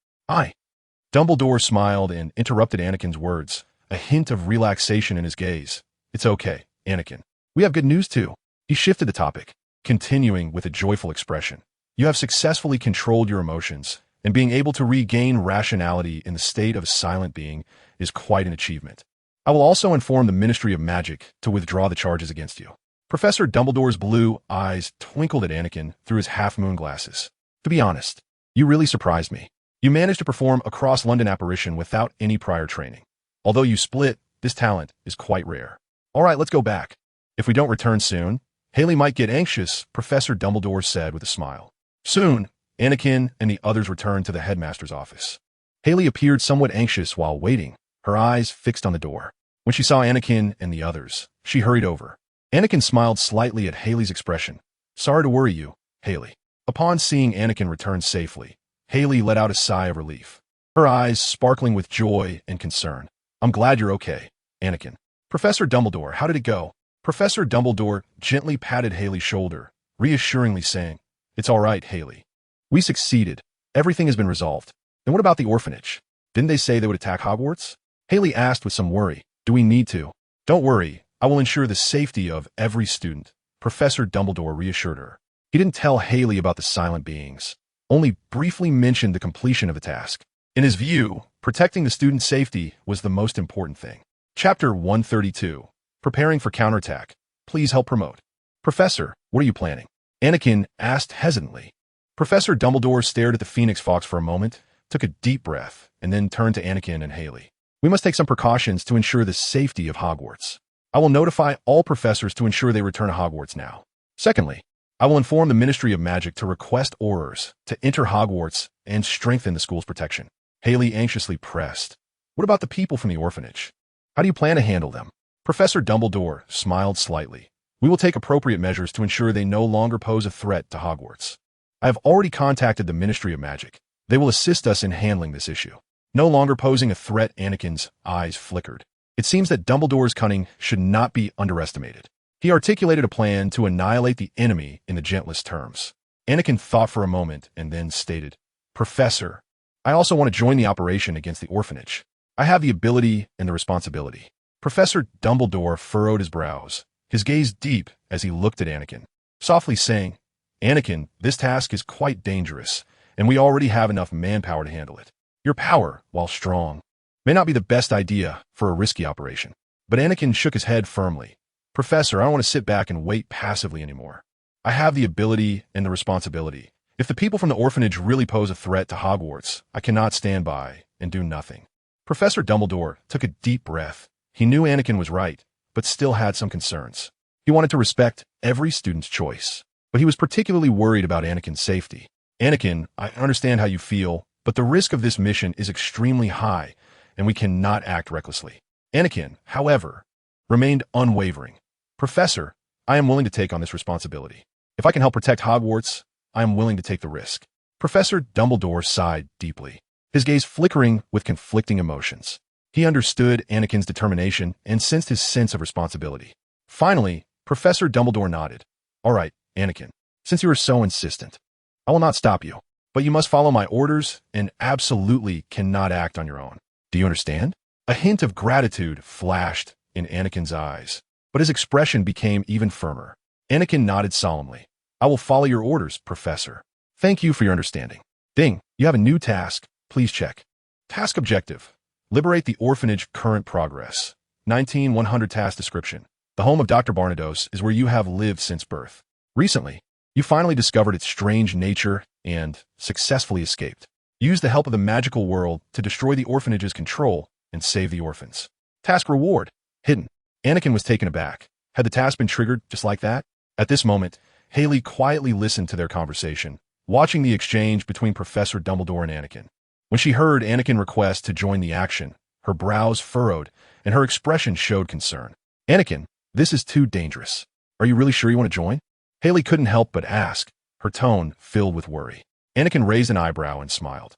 Dumbledore smiled and interrupted Anakin's words, a hint of relaxation in his gaze. It's okay, Anakin. We have good news too. He shifted the topic, continuing with a joyful expression. You have successfully controlled your emotions, and being able to regain rationality in the state of a silent being is quite an achievement. I will also inform the Ministry of Magic to withdraw the charges against you. Professor Dumbledore's blue eyes twinkled at Anakin through his half-moon glasses. To be honest, you really surprised me. You managed to perform a cross-London apparition without any prior training. Although you split, this talent is quite rare. All right, let's go back. If we don't return soon, Haley might get anxious, Professor Dumbledore said with a smile. Soon, Anakin and the others returned to the headmaster's office. Haley appeared somewhat anxious while waiting, her eyes fixed on the door. When she saw Anakin and the others, she hurried over. Anakin smiled slightly at Haley's expression. Sorry to worry you, Haley. Upon seeing Anakin return safely, Haley let out a sigh of relief, her eyes sparkling with joy and concern. I'm glad you're okay, Anakin. Professor Dumbledore, how did it go? Professor Dumbledore gently patted Haley's shoulder, reassuringly saying, It's all right, Haley. We succeeded. Everything has been resolved. And what about the orphanage? Didn't they say they would attack Hogwarts? Haley asked with some worry. Do we need to? Don't worry. I will ensure the safety of every student, Professor Dumbledore reassured her. He didn't tell Haley about the silent beings, only briefly mentioned the completion of the task. In his view, protecting the student's safety was the most important thing. Chapter 132. Preparing for counterattack. Please help promote. Professor, what are you planning? Anakin asked hesitantly. Professor Dumbledore stared at the Phoenix Fox for a moment, took a deep breath, and then turned to Anakin and Haley. We must take some precautions to ensure the safety of Hogwarts. I will notify all professors to ensure they return to Hogwarts now. Secondly, I will inform the Ministry of Magic to request Aurors to enter Hogwarts and strengthen the school's protection. Haley anxiously pressed. What about the people from the orphanage? How do you plan to handle them? Professor Dumbledore smiled slightly. We will take appropriate measures to ensure they no longer pose a threat to Hogwarts. I have already contacted the Ministry of Magic. They will assist us in handling this issue. No longer posing a threat, Anakin's eyes flickered. It seems that Dumbledore's cunning should not be underestimated. He articulated a plan to annihilate the enemy in the gentlest terms. Anakin thought for a moment and then stated, Professor, I also want to join the operation against the orphanage. I have the ability and the responsibility. Professor Dumbledore furrowed his brows, his gaze deep as he looked at Anakin, softly saying, Anakin, this task is quite dangerous, and we already have enough manpower to handle it. Your power, while strong, may not be the best idea for a risky operation. But Anakin shook his head firmly. Professor, I don't want to sit back and wait passively anymore. I have the ability and the responsibility. If the people from the orphanage really pose a threat to Hogwarts, I cannot stand by and do nothing. Professor Dumbledore took a deep breath. He knew Anakin was right, but still had some concerns. He wanted to respect every student's choice, but he was particularly worried about Anakin's safety. Anakin, I understand how you feel, but the risk of this mission is extremely high, and we cannot act recklessly. Anakin, however, remained unwavering. Professor, I am willing to take on this responsibility. If I can help protect Hogwarts, I am willing to take the risk. Professor Dumbledore sighed deeply, his gaze flickering with conflicting emotions. He understood Anakin's determination and sensed his sense of responsibility. Finally, Professor Dumbledore nodded. All right, Anakin, since you are so insistent, I will not stop you, but you must follow my orders and absolutely cannot act on your own. Do you understand? A hint of gratitude flashed in Anakin's eyes, but his expression became even firmer. Anakin nodded solemnly. I will follow your orders, Professor. Thank you for your understanding. Ding, you have a new task. Please check. Task objective. Liberate the orphanage. Current progress. 19-100 task description. The home of Dr. Barnados is where you have lived since birth. Recently, you finally discovered its strange nature and successfully escaped. Use the help of the magical world to destroy the orphanage's control and save the orphans. Task reward. Hidden. Anakin was taken aback. Had the task been triggered just like that? At this moment, Haley quietly listened to their conversation, watching the exchange between Professor Dumbledore and Anakin. When she heard Anakin request to join the action, her brows furrowed and her expression showed concern. Anakin, this is too dangerous. Are you really sure you want to join? Haley couldn't help but ask, her tone filled with worry. Anakin raised an eyebrow and smiled.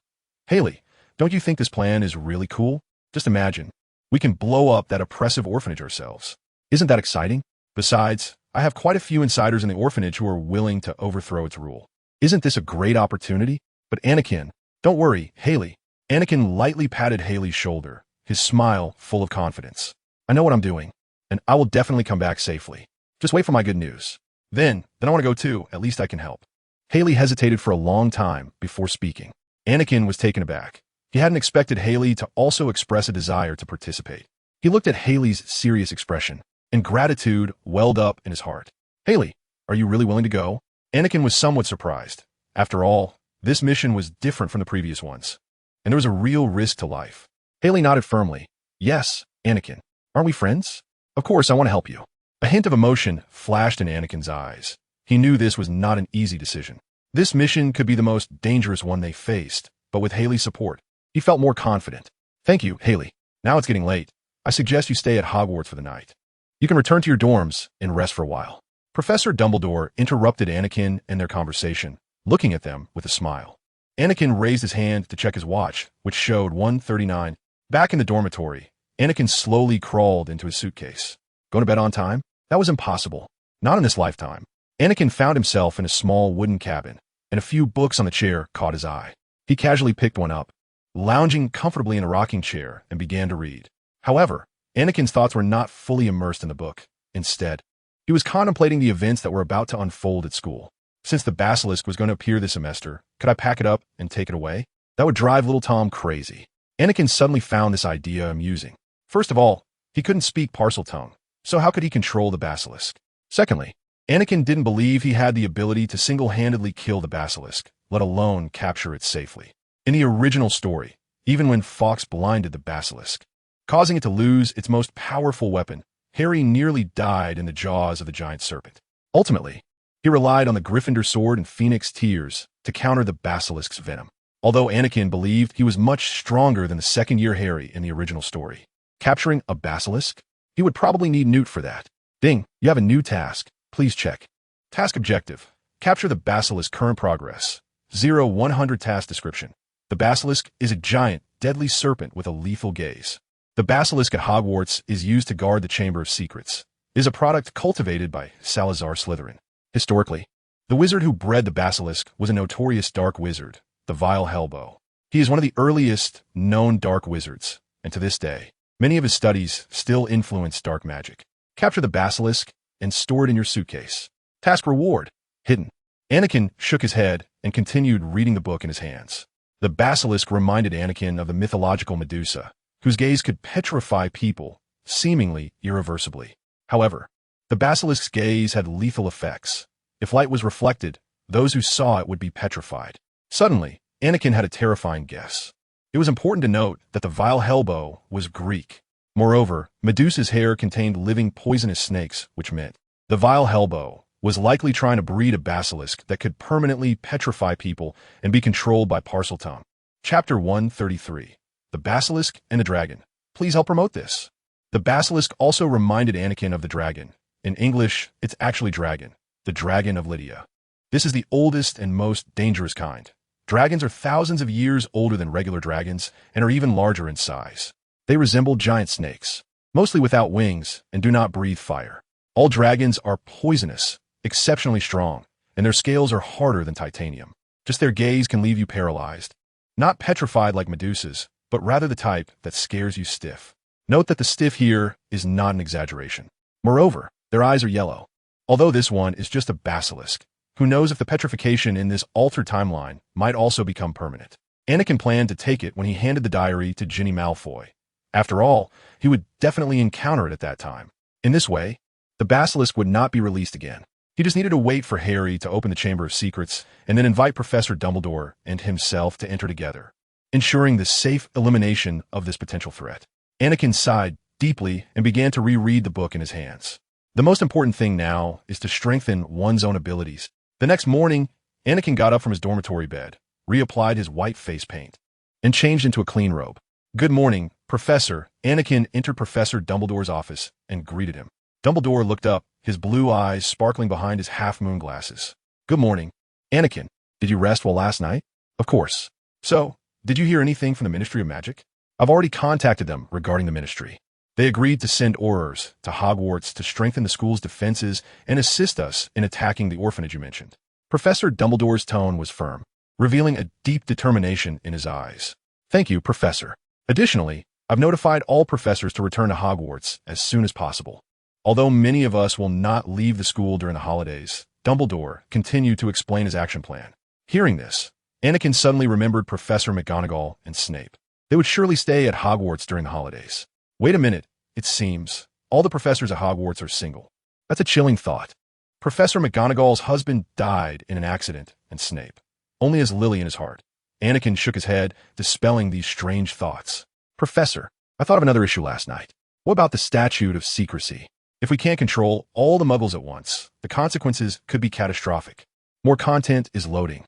Haley, don't you think this plan is really cool? Just imagine, we can blow up that oppressive orphanage ourselves. Isn't that exciting? Besides, I have quite a few insiders in the orphanage who are willing to overthrow its rule. Isn't this a great opportunity? But Anakin, don't worry, Haley. Anakin lightly patted Haley's shoulder, his smile full of confidence. I know what I'm doing, and I will definitely come back safely. Just wait for my good news. Then I want to go too. At least I can help. Haley hesitated for a long time before speaking. Anakin was taken aback. He hadn't expected Haley to also express a desire to participate. He looked at Haley's serious expression, and gratitude welled up in his heart. Haley, are you really willing to go? Anakin was somewhat surprised. After all, this mission was different from the previous ones, and there was a real risk to life. Haley nodded firmly. Yes, Anakin. Aren't we friends? Of course, I want to help you. A hint of emotion flashed in Anakin's eyes. He knew this was not an easy decision. This mission could be the most dangerous one they faced, but with Haley's support, he felt more confident. Thank you, Haley. Now it's getting late. I suggest you stay at Hogwarts for the night. You can return to your dorms and rest for a while. Professor Dumbledore interrupted Anakin and their conversation, looking at them with a smile. Anakin raised his hand to check his watch, which showed 1:39. Back in the dormitory, Anakin slowly crawled into his suitcase. Going to bed on time? That was impossible. Not in this lifetime. Anakin found himself in a small wooden cabin, and a few books on the chair caught his eye. He casually picked one up, lounging comfortably in a rocking chair, and began to read. However, Anakin's thoughts were not fully immersed in the book. Instead, he was contemplating the events that were about to unfold at school. Since the basilisk was going to appear this semester, could I pack it up and take it away? That would drive little Tom crazy. Anakin suddenly found this idea amusing. First of all, he couldn't speak Parseltongue, so how could he control the basilisk? Secondly, Anakin didn't believe he had the ability to single-handedly kill the basilisk, let alone capture it safely. In the original story, even when Fawkes blinded the basilisk, causing it to lose its most powerful weapon, Harry nearly died in the jaws of the giant serpent. Ultimately, he relied on the Gryffindor sword and Phoenix tears to counter the basilisk's venom, although Anakin believed he was much stronger than the second-year Harry in the original story. Capturing a basilisk? He would probably need Newt for that. Ding, you have a new task. Please check. Task objective. Capture the basilisk. Current progress. 0-100 task description. The basilisk is a giant, deadly serpent with a lethal gaze. The basilisk at Hogwarts is used to guard the Chamber of Secrets. It is a product cultivated by Salazar Slytherin. Historically, the wizard who bred the basilisk was a notorious dark wizard, the Vile Hellbow. He is one of the earliest known dark wizards, and to this day, many of his studies still influence dark magic. Capture the basilisk and store it in your suitcase. Task reward. Hidden. Anakin shook his head and continued reading the book in his hands. The basilisk reminded Anakin of the mythological Medusa, whose gaze could petrify people, seemingly irreversibly. However, the basilisk's gaze had lethal effects. If light was reflected, those who saw it would be petrified. Suddenly, Anakin had a terrifying guess. It was important to note that the Vile Hellbow was Greek. Moreover, Medusa's hair contained living poisonous snakes, which meant the Vile Hellbow was likely trying to breed a basilisk that could permanently petrify people and be controlled by Parseltongue. Chapter 133. The Basilisk and the Dragon. Please help promote this. The basilisk also reminded Anakin of the dragon. In English, it's actually dragon, the Dragon of Lydia. This is the oldest and most dangerous kind. Dragons are thousands of years older than regular dragons and are even larger in size. They resemble giant snakes, mostly without wings and do not breathe fire. All dragons are poisonous, exceptionally strong, and their scales are harder than titanium. Just their gaze can leave you paralyzed. Not petrified like Medusas, but rather the type that scares you stiff. Note that the stiff here is not an exaggeration. Moreover, their eyes are yellow. Although this one is just a basilisk, who knows if the petrification in this altered timeline might also become permanent. Anakin planned to take it when he handed the diary to Ginny Malfoy. After all, he would definitely encounter it at that time. In this way, the basilisk would not be released again. He just needed to wait for Harry to open the Chamber of Secrets and then invite Professor Dumbledore and himself to enter together, ensuring the safe elimination of this potential threat. Anakin sighed deeply and began to reread the book in his hands. The most important thing now is to strengthen one's own abilities. The next morning, Anakin got up from his dormitory bed, reapplied his white face paint, and changed into a clean robe. "Good morning, Professor." Anakin entered Professor Dumbledore's office and greeted him. Dumbledore looked up, his blue eyes sparkling behind his half-moon glasses. "Good morning. Anakin, did you rest well last night?" "Of course." "So, did you hear anything from the Ministry of Magic?" "I've already contacted them regarding the Ministry. They agreed to send Aurors to Hogwarts to strengthen the school's defenses and assist us in attacking the orphanage you mentioned." Professor Dumbledore's tone was firm, revealing a deep determination in his eyes. "Thank you, Professor. Additionally, I've notified all professors to return to Hogwarts as soon as possible. Although many of us will not leave the school during the holidays," Dumbledore continued to explain his action plan. Hearing this, Anakin suddenly remembered Professor McGonagall and Snape. They would surely stay at Hogwarts during the holidays. Wait a minute, it seems all the professors at Hogwarts are single. That's a chilling thought. Professor McGonagall's husband died in an accident, and Snape only has Lily in his heart. Anakin shook his head, dispelling these strange thoughts. "Professor, I thought of another issue last night. What about the statute of secrecy? If we can't control all the muggles at once, the consequences could be catastrophic. More content is loading.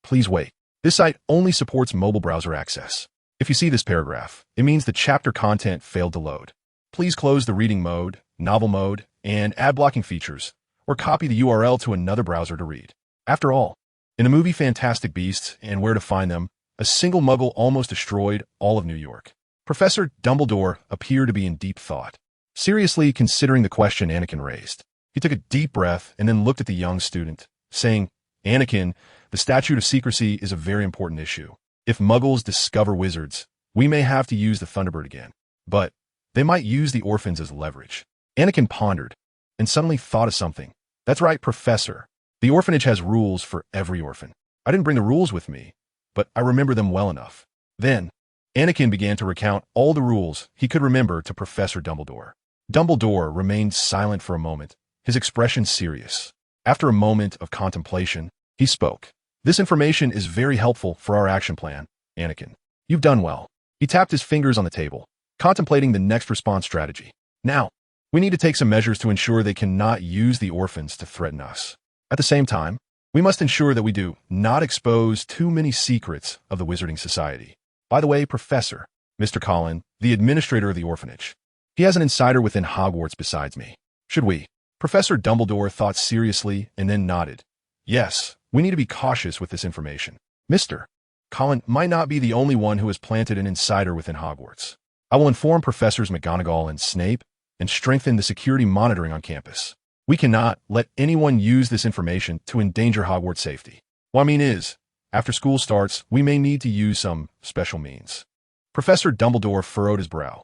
Please wait. This site only supports mobile browser access. If you see this paragraph, it means the chapter content failed to load. Please close the reading mode, novel mode, and ad blocking features, or copy the URL to another browser to read." After all, in the movie Fantastic Beasts and Where to Find Them, a single muggle almost destroyed all of New York. Professor Dumbledore appeared to be in deep thought, seriously considering the question Anakin raised. He took a deep breath and then looked at the young student, saying, "Anakin, the statute of secrecy is a very important issue. If muggles discover wizards, we may have to use the Thunderbird again. But they might use the orphans as leverage." Anakin pondered and suddenly thought of something. "That's right, Professor. The orphanage has rules for every orphan. I didn't bring the rules with me, but I remember them well enough." Then, Anakin began to recount all the rules he could remember to Professor Dumbledore. Dumbledore remained silent for a moment, his expression serious. After a moment of contemplation, he spoke. "This information is very helpful for our action plan, Anakin. You've done well." He tapped his fingers on the table, contemplating the next response strategy. "Now, we need to take some measures to ensure they cannot use the orphans to threaten us. At the same time, we must ensure that we do not expose too many secrets of the Wizarding Society. By the way, Professor, Mr. Collin, the administrator of the orphanage. He has an insider within Hogwarts besides me. Should we?" Professor Dumbledore thought seriously and then nodded. "Yes, we need to be cautious with this information. Mr. Collin might not be the only one who has planted an insider within Hogwarts. I will inform Professors McGonagall and Snape and strengthen the security monitoring on campus. We cannot let anyone use this information to endanger Hogwarts' safety. What I mean is, after school starts, we may need to use some special means." Professor Dumbledore furrowed his brow.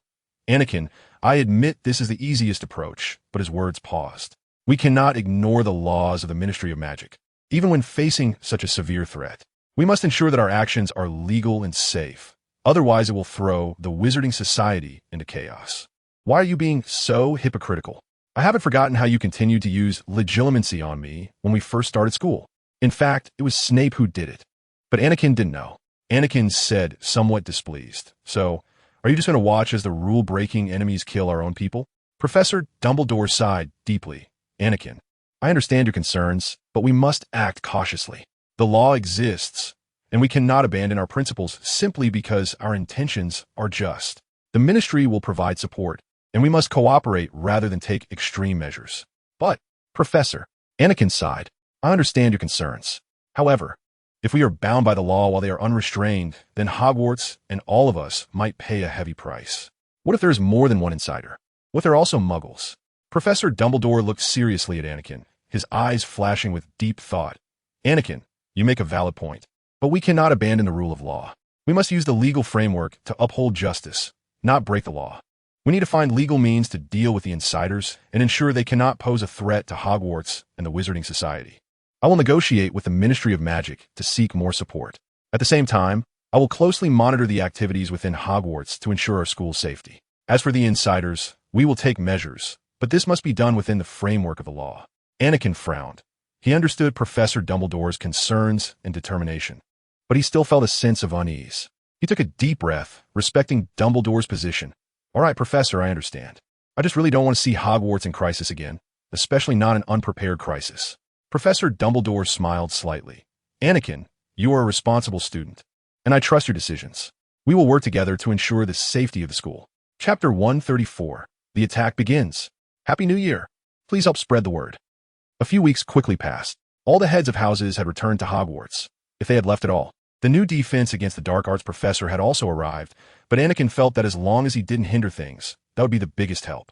"Anakin, I admit this is the easiest approach," but his words paused. "We cannot ignore the laws of the Ministry of Magic, even when facing such a severe threat. We must ensure that our actions are legal and safe. Otherwise, it will throw the Wizarding Society into chaos." "Why are you being so hypocritical? I haven't forgotten how you continued to use legilimency on me when we first started school. In fact, it was Snape who did it." But Anakin didn't know. Anakin said, somewhat displeased, "So, are you just going to watch as the rule-breaking enemies kill our own people?" Professor Dumbledore sighed deeply. "Anakin, I understand your concerns, but we must act cautiously. The law exists, and we cannot abandon our principles simply because our intentions are just. The Ministry will provide support, and we must cooperate rather than take extreme measures." "But, Professor," Anakin sighed, "I understand your concerns. However, if we are bound by the law while they are unrestrained, then Hogwarts and all of us might pay a heavy price. What if there's more than one insider? What if they're also muggles? Professor Dumbledore looked seriously at Anakin, his eyes flashing with deep thought. Anakin, you make a valid point. But we cannot abandon the rule of law. We must use the legal framework to uphold justice, not break the law. We need to find legal means to deal with the insiders and ensure they cannot pose a threat to Hogwarts and the Wizarding Society. I will negotiate with the Ministry of Magic to seek more support. At the same time, I will closely monitor the activities within Hogwarts to ensure our school's safety. As for the insiders, we will take measures, but this must be done within the framework of the law. Anakin frowned. He understood Professor Dumbledore's concerns and determination, but he still felt a sense of unease. He took a deep breath, respecting Dumbledore's position. All right, Professor, I understand. I just really don't want to see Hogwarts in crisis again, especially not an unprepared crisis. Professor Dumbledore smiled slightly. Anakin, you are a responsible student, and I trust your decisions. We will work together to ensure the safety of the school. Chapter 134. The attack begins. Happy New Year. Please help spread the word. A few weeks quickly passed. All the heads of houses had returned to Hogwarts, if they had left at all. The new defense against the dark arts professor had also arrived, but Anakin felt that as long as he didn't hinder things, that would be the biggest help.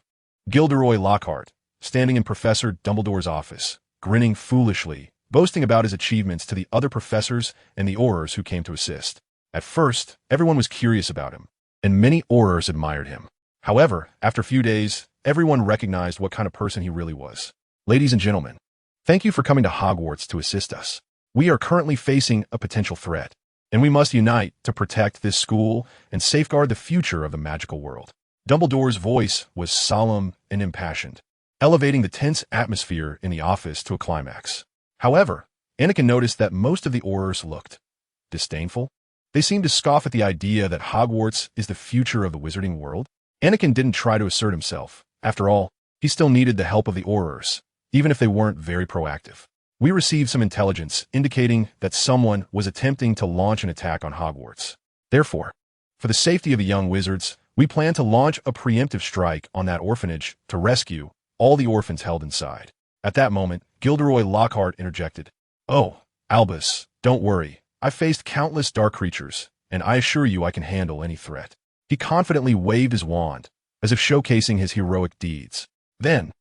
Gilderoy Lockhart, standing in Professor Dumbledore's office, grinning foolishly, boasting about his achievements to the other professors and the Aurors who came to assist. At first, everyone was curious about him, and many Aurors admired him. However, after a few days, everyone recognized what kind of person he really was. Ladies and gentlemen, thank you for coming to Hogwarts to assist us. We are currently facing a potential threat, and we must unite to protect this school and safeguard the future of the magical world. Dumbledore's voice was solemn and impassioned, elevating the tense atmosphere in the office to a climax. However, Anakin noticed that most of the Aurors looked disdainful. They seemed to scoff at the idea that Hogwarts is the future of the wizarding world. Anakin didn't try to assert himself. After all, he still needed the help of the Aurors, even if they weren't very proactive. We received some intelligence indicating that someone was attempting to launch an attack on Hogwarts. Therefore, for the safety of the young wizards, we plan to launch a preemptive strike on that orphanage to rescue all the orphans held inside. At that moment, Gilderoy Lockhart interjected. Oh, Albus, don't worry. I've faced countless dark creatures, and I assure you I can handle any threat. He confidently waved his wand, as if showcasing his heroic deeds. Then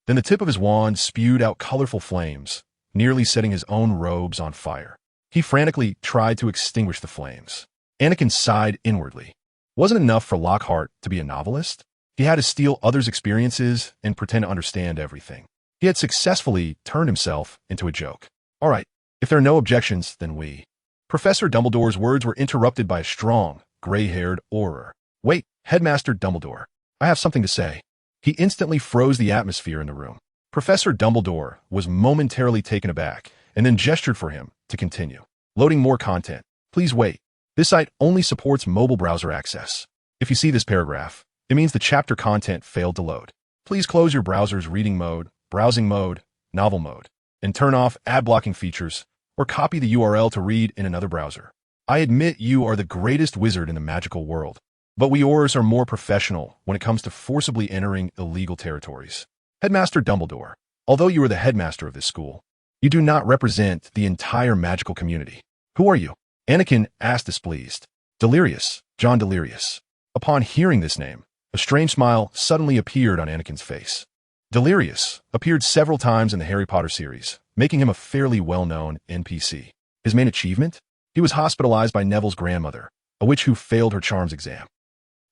the tip of his wand spewed out colorful flames, nearly setting his own robes on fire. He frantically tried to extinguish the flames. Anakin sighed inwardly. Wasn't enough for Lockhart to be a novelist? He had to steal others' experiences and pretend to understand everything. He had successfully turned himself into a joke. All right, if there are no objections, then we. Professor Dumbledore's words were interrupted by a strong, gray-haired Auror. Wait, Headmaster Dumbledore, I have something to say. He instantly froze the atmosphere in the room. Professor Dumbledore was momentarily taken aback and then gestured for him to continue. Loading more content. Please wait. This site only supports mobile browser access. If you see this paragraph, it means the chapter content failed to load. Please close your browser's reading mode, browsing mode, novel mode, and turn off ad blocking features, or copy the URL to read in another browser. I admit you are the greatest wizard in the magical world, but we Aurors are more professional when it comes to forcibly entering illegal territories. Headmaster Dumbledore, although you are the headmaster of this school, you do not represent the entire magical community. Who are you? Anakin asked displeased. Delirious, John Delirious. Upon hearing this name, a strange smile suddenly appeared on Anakin's face. Delirious appeared several times in the Harry Potter series, making him a fairly well-known NPC. His main achievement? He was hospitalized by Neville's grandmother, a witch who failed her charms exam.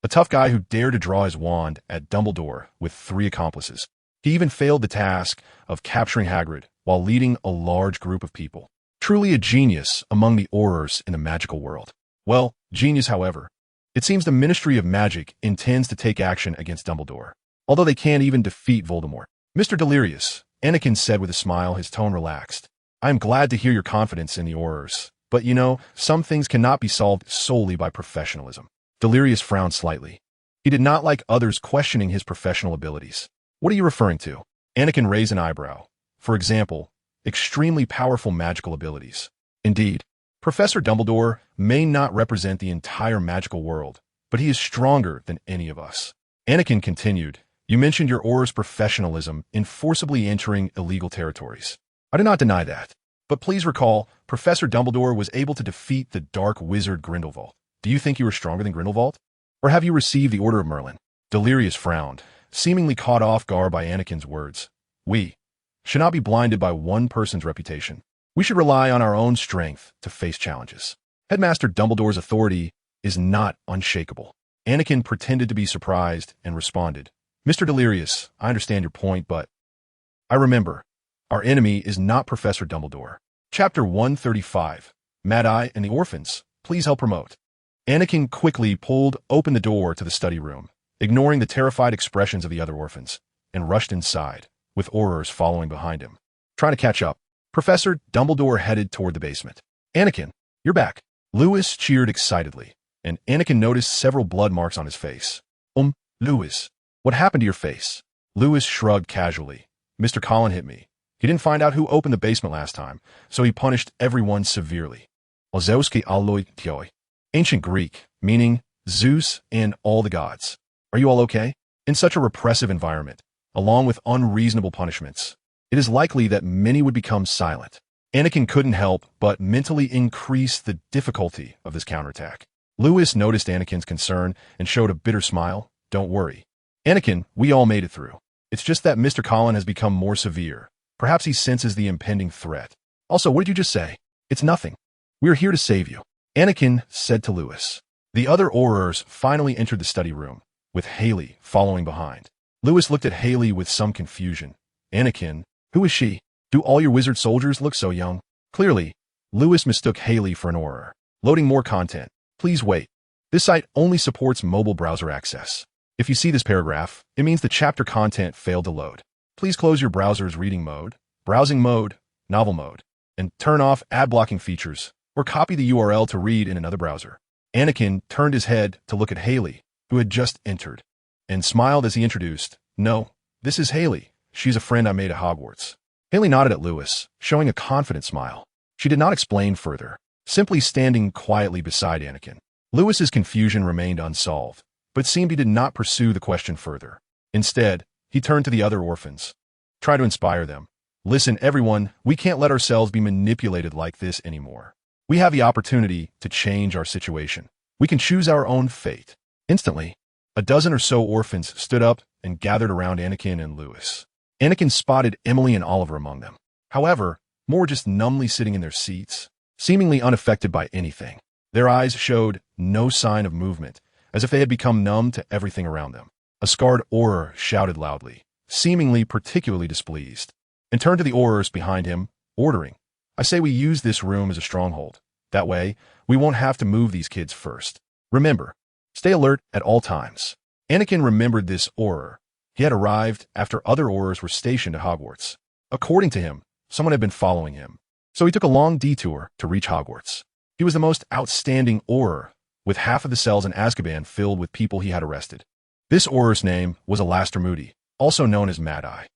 A tough guy who dared to draw his wand at Dumbledore with 3 accomplices. He even failed the task of capturing Hagrid while leading a large group of people. Truly a genius among the Aurors in the magical world. Well, genius, however. It seems the Ministry of Magic intends to take action against Dumbledore, although they can't even defeat Voldemort. Mr. Delirious, Anakin said with a smile, his tone relaxed. I am glad to hear your confidence in the Aurors, but you know, some things cannot be solved solely by professionalism. Delirious frowned slightly. He did not like others questioning his professional abilities. What are you referring to? Anakin raised an eyebrow. For example, extremely powerful magical abilities. Indeed, Professor Dumbledore may not represent the entire magical world, but he is stronger than any of us. Anakin continued, you mentioned your Auror's professionalism in forcibly entering illegal territories. I do not deny that, but please recall, Professor Dumbledore was able to defeat the dark wizard Grindelwald. Do you think you are stronger than Grindelwald? Or have you received the Order of Merlin? Delirious frowned, seemingly caught off guard by Anakin's words. We should not be blinded by one person's reputation. We should rely on our own strength to face challenges. Headmaster Dumbledore's authority is not unshakable. Anakin pretended to be surprised and responded, Mr. Delirious, I understand your point, but I remember, our enemy is not Professor Dumbledore. Chapter 135, Mad-Eye and the Orphans, please help promote. Anakin quickly pulled open the door to the study room, ignoring the terrified expressions of the other orphans, and rushed inside, with Aurors following behind him. Trying to catch up, Professor Dumbledore headed toward the basement. Anakin, you're back. Lewis cheered excitedly, and Anakin noticed several blood marks on his face. Lewis, what happened to your face? Lewis shrugged casually. Mr. Colin hit me. He didn't find out who opened the basement last time, so he punished everyone severely. Ozowski aloi tioi. Ancient Greek, meaning Zeus and all the gods. Are you all okay? In such a repressive environment, along with unreasonable punishments, it is likely that many would become silent. Anakin couldn't help but mentally increase the difficulty of this counterattack. Lewis noticed Anakin's concern and showed a bitter smile. Don't worry. Anakin, we all made it through. It's just that Mr. Colin has become more severe. Perhaps he senses the impending threat. Also, what did you just say? It's nothing. We're here to save you. Anakin said to Lewis. The other Aurors finally entered the study room, with Haley following behind. Lewis looked at Haley with some confusion. Anakin, who is she? Do all your wizard soldiers look so young? Clearly, Lewis mistook Haley for an Auror. Loading more content. Please wait. This site only supports mobile browser access. If you see this paragraph, it means the chapter content failed to load. Please close your browser's reading mode, browsing mode, novel mode, and turn off ad blocking features, or copy the URL to read in another browser. Anakin turned his head to look at Haley, who had just entered, and smiled as he introduced, No, this is Haley. She's a friend I made at Hogwarts. Haley nodded at Lewis, showing a confident smile. She did not explain further, simply standing quietly beside Anakin. Lewis's confusion remained unsolved, but it seemed he did not pursue the question further. Instead, he turned to the other orphans. Try to inspire them. Listen, everyone, we can't let ourselves be manipulated like this anymore. We have the opportunity to change our situation. We can choose our own fate. Instantly, a dozen or so orphans stood up and gathered around Anakin and Lewis. Anakin spotted Emily and Oliver among them. However, more were just numbly sitting in their seats, seemingly unaffected by anything. Their eyes showed no sign of movement, as if they had become numb to everything around them. A scarred Auror shouted loudly, seemingly particularly displeased, and turned to the Aurors behind him, ordering, I say we use this room as a stronghold. That way, we won't have to move these kids first. Remember, stay alert at all times. Anakin remembered this Auror. He had arrived after other Aurors were stationed at Hogwarts. According to him, someone had been following him, so he took a long detour to reach Hogwarts. He was the most outstanding Auror, with half of the cells in Azkaban filled with people he had arrested. This Auror's name was Alastair Moody, also known as Mad-Eye.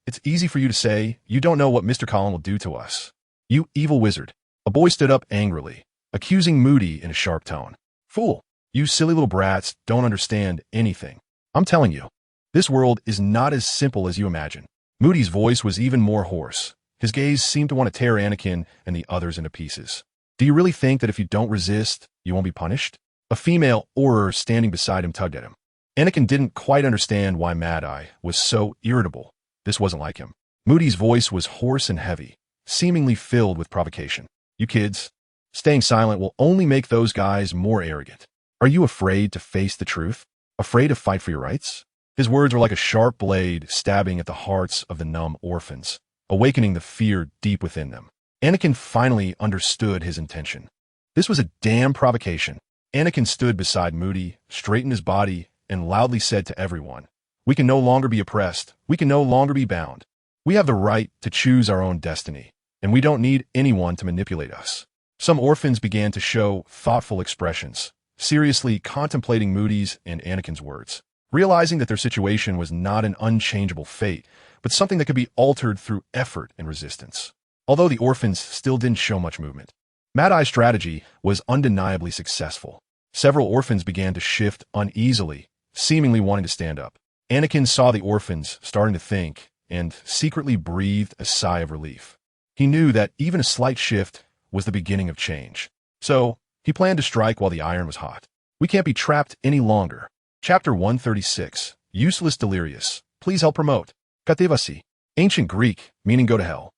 It's easy for you to say, you don't know what Mr. Colin will do to us. You evil wizard. A boy stood up angrily, accusing Moody in a sharp tone. Fool, you silly little brats don't understand anything. I'm telling you, this world is not as simple as you imagine. Moody's voice was even more hoarse. His gaze seemed to want to tear Anakin and the others into pieces. Do you really think that if you don't resist, you won't be punished? A female Auror standing beside him tugged at him. Anakin didn't quite understand why Mad-Eye was so irritable. This wasn't like him. Moody's voice was hoarse and heavy, seemingly filled with provocation. You kids, staying silent will only make those guys more arrogant. Are you afraid to face the truth? Afraid to fight for your rights? His words were like a sharp blade stabbing at the hearts of the numb orphans, awakening the fear deep within them. Anakin finally understood his intention. This was a damn provocation. Anakin stood beside Moody, straightened his body, and loudly said to everyone, We can no longer be oppressed. We can no longer be bound. We have the right to choose our own destiny, and we don't need anyone to manipulate us. Some orphans began to show thoughtful expressions, seriously contemplating Moody's and Anakin's words, realizing that their situation was not an unchangeable fate, but something that could be altered through effort and resistance. Although the orphans still didn't show much movement, Mad-Eye's strategy was undeniably successful. Several orphans began to shift uneasily, seemingly wanting to stand up. Anakin saw the orphans starting to think and secretly breathed a sigh of relief. He knew that even a slight shift was the beginning of change. So, he planned to strike while the iron was hot. We can't be trapped any longer. Chapter 136. Useless Delirious. Please help promote. Katevasi. Ancient Greek, meaning go to hell.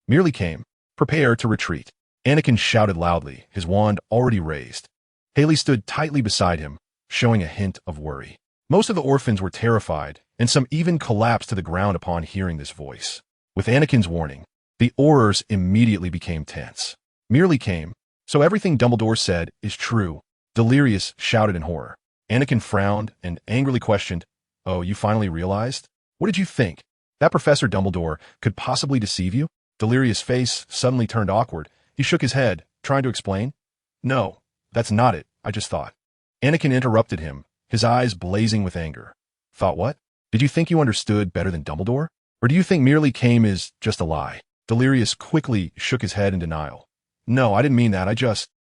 Merely came. Prepare to retreat. Anakin shouted loudly, his wand already raised. Haley stood tightly beside him, showing a hint of worry. Most of the orphans were terrified, and some even collapsed to the ground upon hearing this voice. With Anakin's warning, the Aurors immediately became tense. Merely came, so everything Dumbledore said is true. Delirious shouted in horror. Anakin frowned and angrily questioned, "Oh, you finally realized? What did you think? That Professor Dumbledore could possibly deceive you?" Delirious' face suddenly turned awkward. He shook his head, trying to explain. "No, that's not it. I just thought." Anakin interrupted him, his eyes blazing with anger. "Thought what? Did you think you understood better than Dumbledore? Or do you think merely came is just a lie?" Delirious quickly shook his head in denial. "No, I didn't mean that.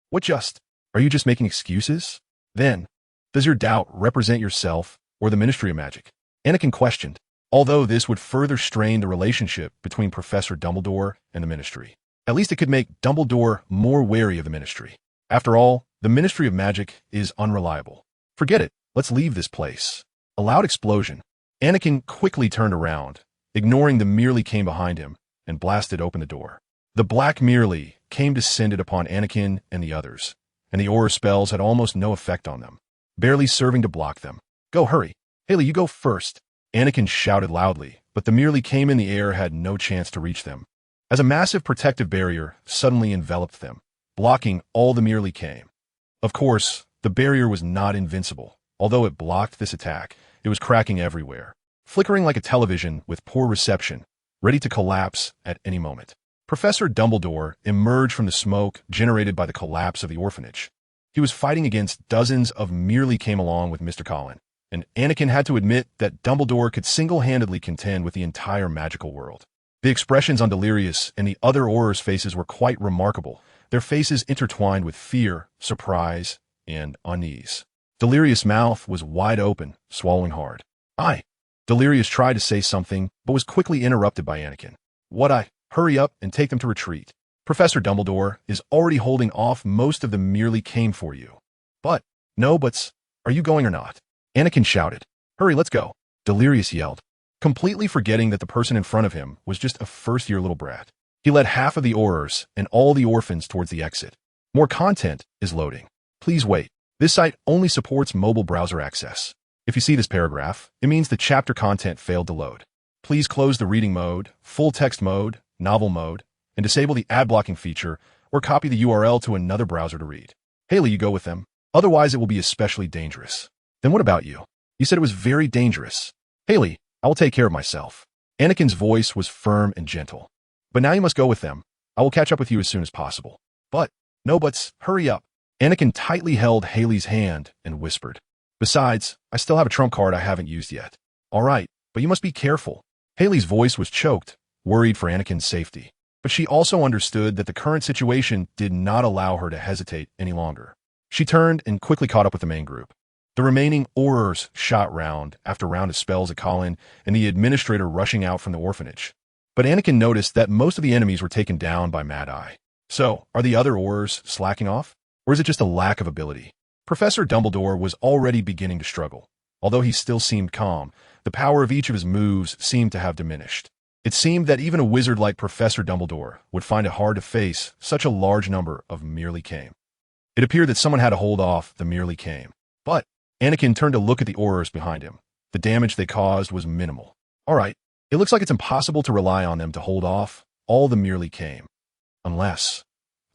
What just? Are you just making excuses? Then, does your doubt represent yourself or the Ministry of Magic?" Anakin questioned, although this would further strain the relationship between Professor Dumbledore and the Ministry. At least it could make Dumbledore more wary of the Ministry. After all, the Ministry of Magic is unreliable. Forget it. Let's leave this place. A loud explosion. Anakin quickly turned around, ignoring the Merely came behind him, and blasted open the door. The black Merely came descended upon Anakin and the others, and the aura spells had almost no effect on them, barely serving to block them. "Go, hurry. Haley, you go first." Anakin shouted loudly, but the Merely came in the air had no chance to reach them, as a massive protective barrier suddenly enveloped them, blocking all the Merely came. Of course, the barrier was not invincible. Although it blocked this attack, it was cracking everywhere, flickering like a television with poor reception, ready to collapse at any moment. Professor Dumbledore emerged from the smoke generated by the collapse of the orphanage. He was fighting against dozens of Merely came along with Mr. Collin, and Anakin had to admit that Dumbledore could single-handedly contend with the entire magical world. The expressions on Delirious and the other Aurors' faces were quite remarkable, their faces intertwined with fear, surprise, and unease. Delirious' mouth was wide open, swallowing hard. Delirious tried to say something, but was quickly interrupted by Anakin. Hurry up and take them to retreat. Professor Dumbledore is already holding off most of the Merely came for you. No buts, are you going or not? Anakin shouted. "Hurry, let's go." Delirious yelled, completely forgetting that the person in front of him was just a first-year little brat. He led half of the Aurors and all the orphans towards the exit. More content is loading. Please wait. This site only supports mobile browser access. If you see this paragraph, it means the chapter content failed to load. Please close the reading mode, full text mode, novel mode, and disable the ad blocking feature, or copy the URL to another browser to read. Haley, you go with them. Otherwise, it will be especially dangerous. Then what about you? You said it was very dangerous. Haley, I will take care of myself. Anakin's voice was firm and gentle. But now you must go with them. I will catch up with you as soon as possible. No buts, hurry up. Anakin tightly held Haley's hand and whispered. Besides, I still have a trump card I haven't used yet. All right, but you must be careful. Haley's voice was choked, worried for Anakin's safety. But she also understood that the current situation did not allow her to hesitate any longer. She turned and quickly caught up with the main group. The remaining Aurors shot round after round of spells at Colin and the administrator rushing out from the orphanage. But Anakin noticed that most of the enemies were taken down by Mad Eye. So, are the other Aurors slacking off? Or is it just a lack of ability? Professor Dumbledore was already beginning to struggle. Although he still seemed calm, the power of each of his moves seemed to have diminished. It seemed that even a wizard like Professor Dumbledore would find it hard to face such a large number of Merely came. It appeared that someone had to hold off the Merely came. But Anakin turned to look at the Aurors behind him. The damage they caused was minimal. All right, it looks like it's impossible to rely on them to hold off all the Merely came. Unless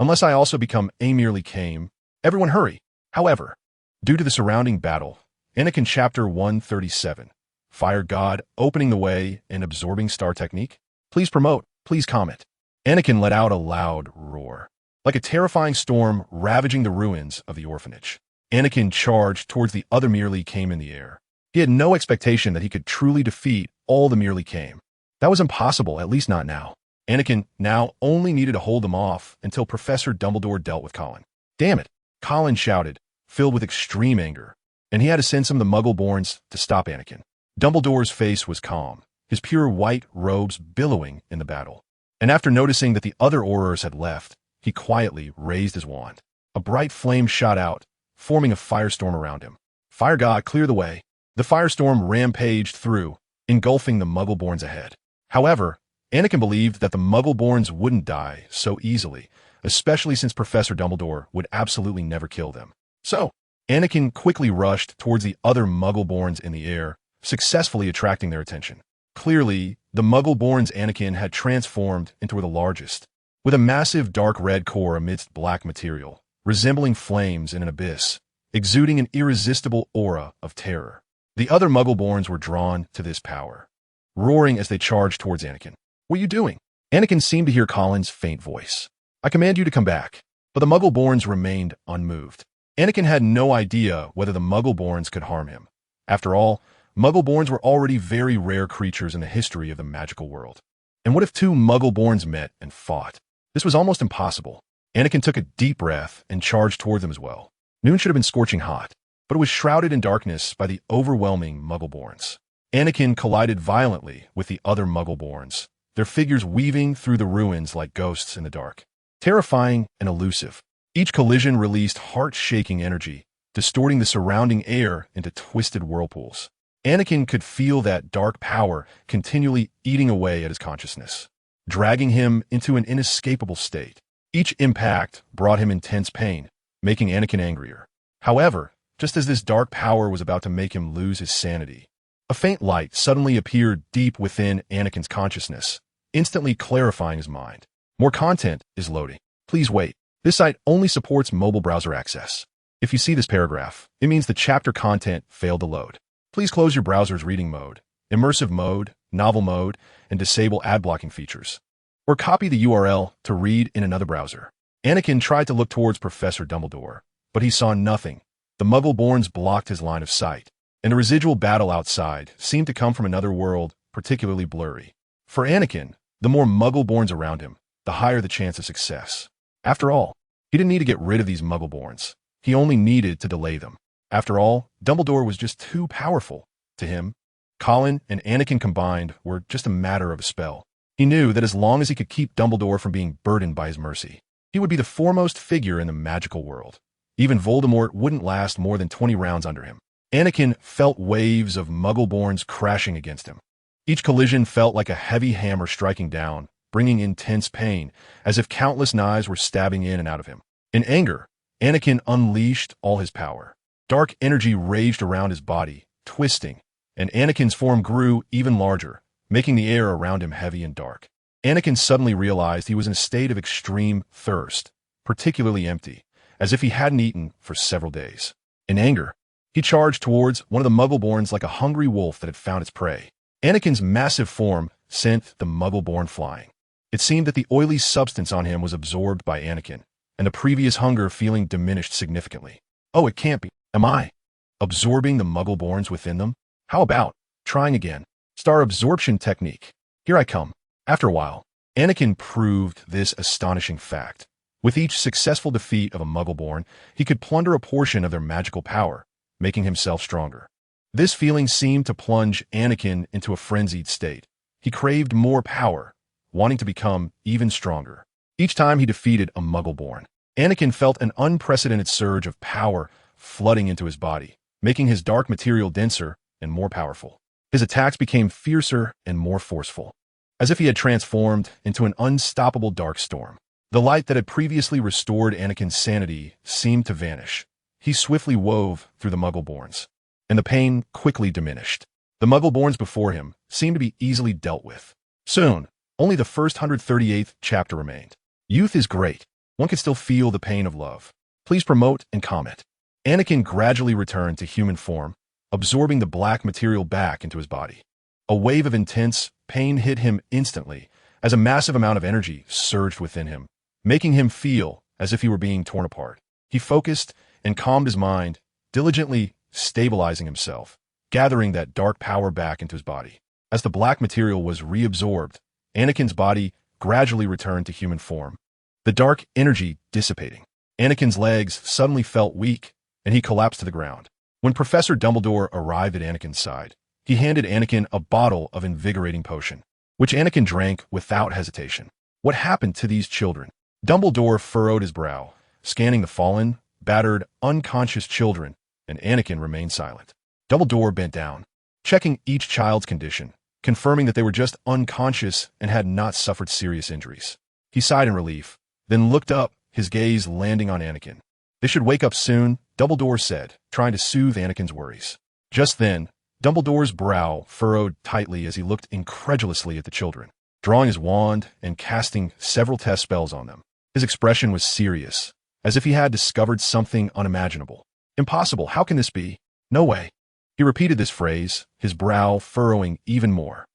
I also become a Merely came. Everyone hurry. However, due to the surrounding battle, Anakin Chapter 137, Fire God opening the way and absorbing star technique. Please promote, please comment. Anakin let out a loud roar, like a terrifying storm ravaging the ruins of the orphanage. Anakin charged towards the other Merely came in the air. He had no expectation that he could truly defeat all the Merely came. That was impossible, at least not now. Anakin now only needed to hold them off until Professor Dumbledore dealt with Colin. Damn it, Colin shouted, filled with extreme anger, and he had to send some of the Muggle-borns to stop Anakin. Dumbledore's face was calm, his pure white robes billowing in the battle. And after noticing that the other Aurors had left, he quietly raised his wand. A bright flame shot out, forming a firestorm around him. Fire God, clear the way. The firestorm rampaged through, engulfing the Muggleborns ahead. However, Anakin believed that the Muggleborns wouldn't die so easily, especially since Professor Dumbledore would absolutely never kill them. So, Anakin quickly rushed towards the other Muggleborns in the air, successfully attracting their attention. Clearly, the Muggleborns Anakin had transformed into the largest, with a massive dark red core amidst black material, resembling flames in an abyss, exuding an irresistible aura of terror. The other Muggleborns were drawn to this power, roaring as they charged towards Anakin. "What are you doing?" Anakin seemed to hear Colin's faint voice. "I command you to come back." But the Muggleborns remained unmoved. Anakin had no idea whether the Muggleborns could harm him. After all, Muggleborns were already very rare creatures in the history of the magical world. And what if two Muggleborns met and fought? This was almost impossible. Anakin took a deep breath and charged towards them as well. Noon should have been scorching hot, but it was shrouded in darkness by the overwhelming Muggleborns. Anakin collided violently with the other Muggleborns, their figures weaving through the ruins like ghosts in the dark. Terrifying and elusive, each collision released heart-shaking energy, distorting the surrounding air into twisted whirlpools. Anakin could feel that dark power continually eating away at his consciousness, dragging him into an inescapable state. Each impact brought him intense pain, making Anakin angrier. However, just as this dark power was about to make him lose his sanity, a faint light suddenly appeared deep within Anakin's consciousness, instantly clarifying his mind. More content is loading. Please wait. This site only supports mobile browser access. If you see this paragraph, it means the chapter content failed to load. Please close your browser's reading mode, immersive mode, novel mode, and disable ad blocking features. Or copy the URL to read in another browser. Anakin tried to look towards Professor Dumbledore, but he saw nothing. The Muggleborns blocked his line of sight, and the residual battle outside seemed to come from another world, particularly blurry. For Anakin, the more Muggleborns around him, the higher the chance of success. After all, he didn't need to get rid of these Muggleborns. He only needed to delay them. After all, Dumbledore was just too powerful. To him, Colin and Anakin combined were just a matter of a spell. He knew that as long as he could keep Dumbledore from being burdened by his mercy, he would be the foremost figure in the magical world. Even Voldemort wouldn't last more than 20 rounds under him. Anakin felt waves of Muggleborns crashing against him. Each collision felt like a heavy hammer striking down, bringing intense pain, as if countless knives were stabbing in and out of him. In anger, Anakin unleashed all his power. Dark energy raged around his body, twisting, and Anakin's form grew even larger, making the air around him heavy and dark. Anakin suddenly realized he was in a state of extreme thirst, particularly empty, as if he hadn't eaten for several days. In anger, he charged towards one of the Muggleborns like a hungry wolf that had found its prey. Anakin's massive form sent the Muggleborn flying. It seemed that the oily substance on him was absorbed by Anakin, and the previous hunger feeling diminished significantly. Oh, it can't be. Am I absorbing the Muggleborns within them? How about trying again? Star absorption technique. Here I come. After a while, Anakin proved this astonishing fact. With each successful defeat of a Muggleborn, he could plunder a portion of their magical power, making himself stronger. This feeling seemed to plunge Anakin into a frenzied state. He craved more power, wanting to become even stronger. Each time he defeated a Muggleborn, Anakin felt an unprecedented surge of power flooding into his body, making his dark material denser and more powerful. His attacks became fiercer and more forceful, as if he had transformed into an unstoppable dark storm. The light that had previously restored Anakin's sanity seemed to vanish. He swiftly wove through the Muggleborns, and the pain quickly diminished. The Muggleborns before him seemed to be easily dealt with. Soon, only the first 138th chapter remained. Youth is great. One can still feel the pain of love. Please promote and comment. Anakin gradually returned to human form, absorbing the black material back into his body. A wave of intense pain hit him instantly, as a massive amount of energy surged within him, making him feel as if he were being torn apart. He focused and calmed his mind, diligently stabilizing himself, gathering that dark power back into his body. As the black material was reabsorbed, Anakin's body gradually returned to human form, the dark energy dissipating. Anakin's legs suddenly felt weak, and he collapsed to the ground. When Professor Dumbledore arrived at Anakin's side, he handed Anakin a bottle of invigorating potion, which Anakin drank without hesitation. What happened to these children? Dumbledore furrowed his brow, scanning the fallen, battered, unconscious children, and Anakin remained silent. Dumbledore bent down, checking each child's condition, confirming that they were just unconscious and had not suffered serious injuries. He sighed in relief, then looked up, his gaze landing on Anakin. "They should wake up soon," Dumbledore said, trying to soothe Anakin's worries. Just then, Dumbledore's brow furrowed tightly as he looked incredulously at the children, drawing his wand and casting several test spells on them. His expression was serious, as if he had discovered something unimaginable. "Impossible, how can this be? No way." He repeated this phrase, his brow furrowing even more.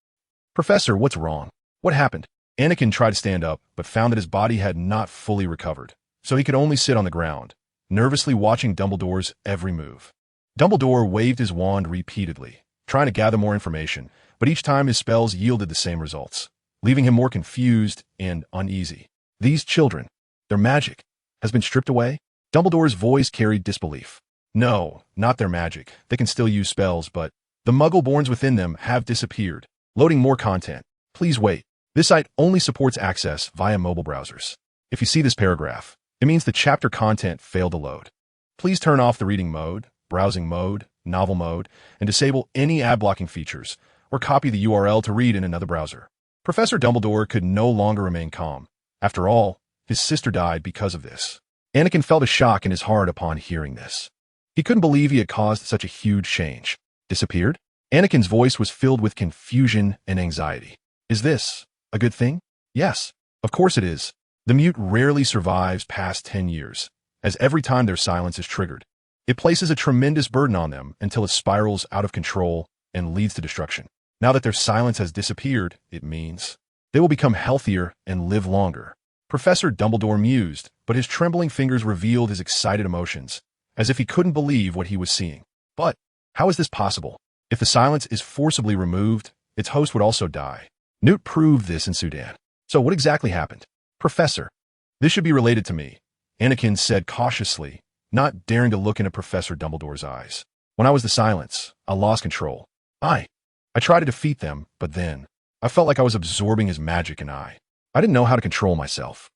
"Professor, what's wrong? What happened?" Anakin tried to stand up, but found that his body had not fully recovered, so he could only sit on the ground, nervously watching Dumbledore's every move. Dumbledore waved his wand repeatedly, trying to gather more information, but each time his spells yielded the same results, leaving him more confused and uneasy. "These children, their magic, has been stripped away?" Dumbledore's voice carried disbelief. "No, not their magic. They can still use spells, but the Muggle-borns within them have disappeared. Loading more content. Please wait. This site only supports access via mobile browsers. If you see this paragraph, it means the chapter content failed to load. Please turn off the reading mode, browsing mode, novel mode, and disable any ad blocking features, or copy the URL to read in another browser." Professor Dumbledore could no longer remain calm. After all, his sister died because of this. Anakin felt a shock in his heart upon hearing this. He couldn't believe he had caused such a huge change. Disappeared? Anakin's voice was filled with confusion and anxiety. "Is this a good thing?" "Yes, of course it is. The mute rarely survives past 10 years, as every time their silence is triggered, it places a tremendous burden on them until it spirals out of control and leads to destruction. Now that their silence has disappeared, it means they will become healthier and live longer." Professor Dumbledore mused, but his trembling fingers revealed his excited emotions, as if he couldn't believe what he was seeing. "But how is this possible? If the silence is forcibly removed, its host would also die. Newt proved this in Sudan. So what exactly happened?" "Professor, this should be related to me," Anakin said cautiously, not daring to look into Professor Dumbledore's eyes. "When I was the silence, I lost control. I tried to defeat them, but then I felt like I was absorbing his magic and I didn't know how to control myself.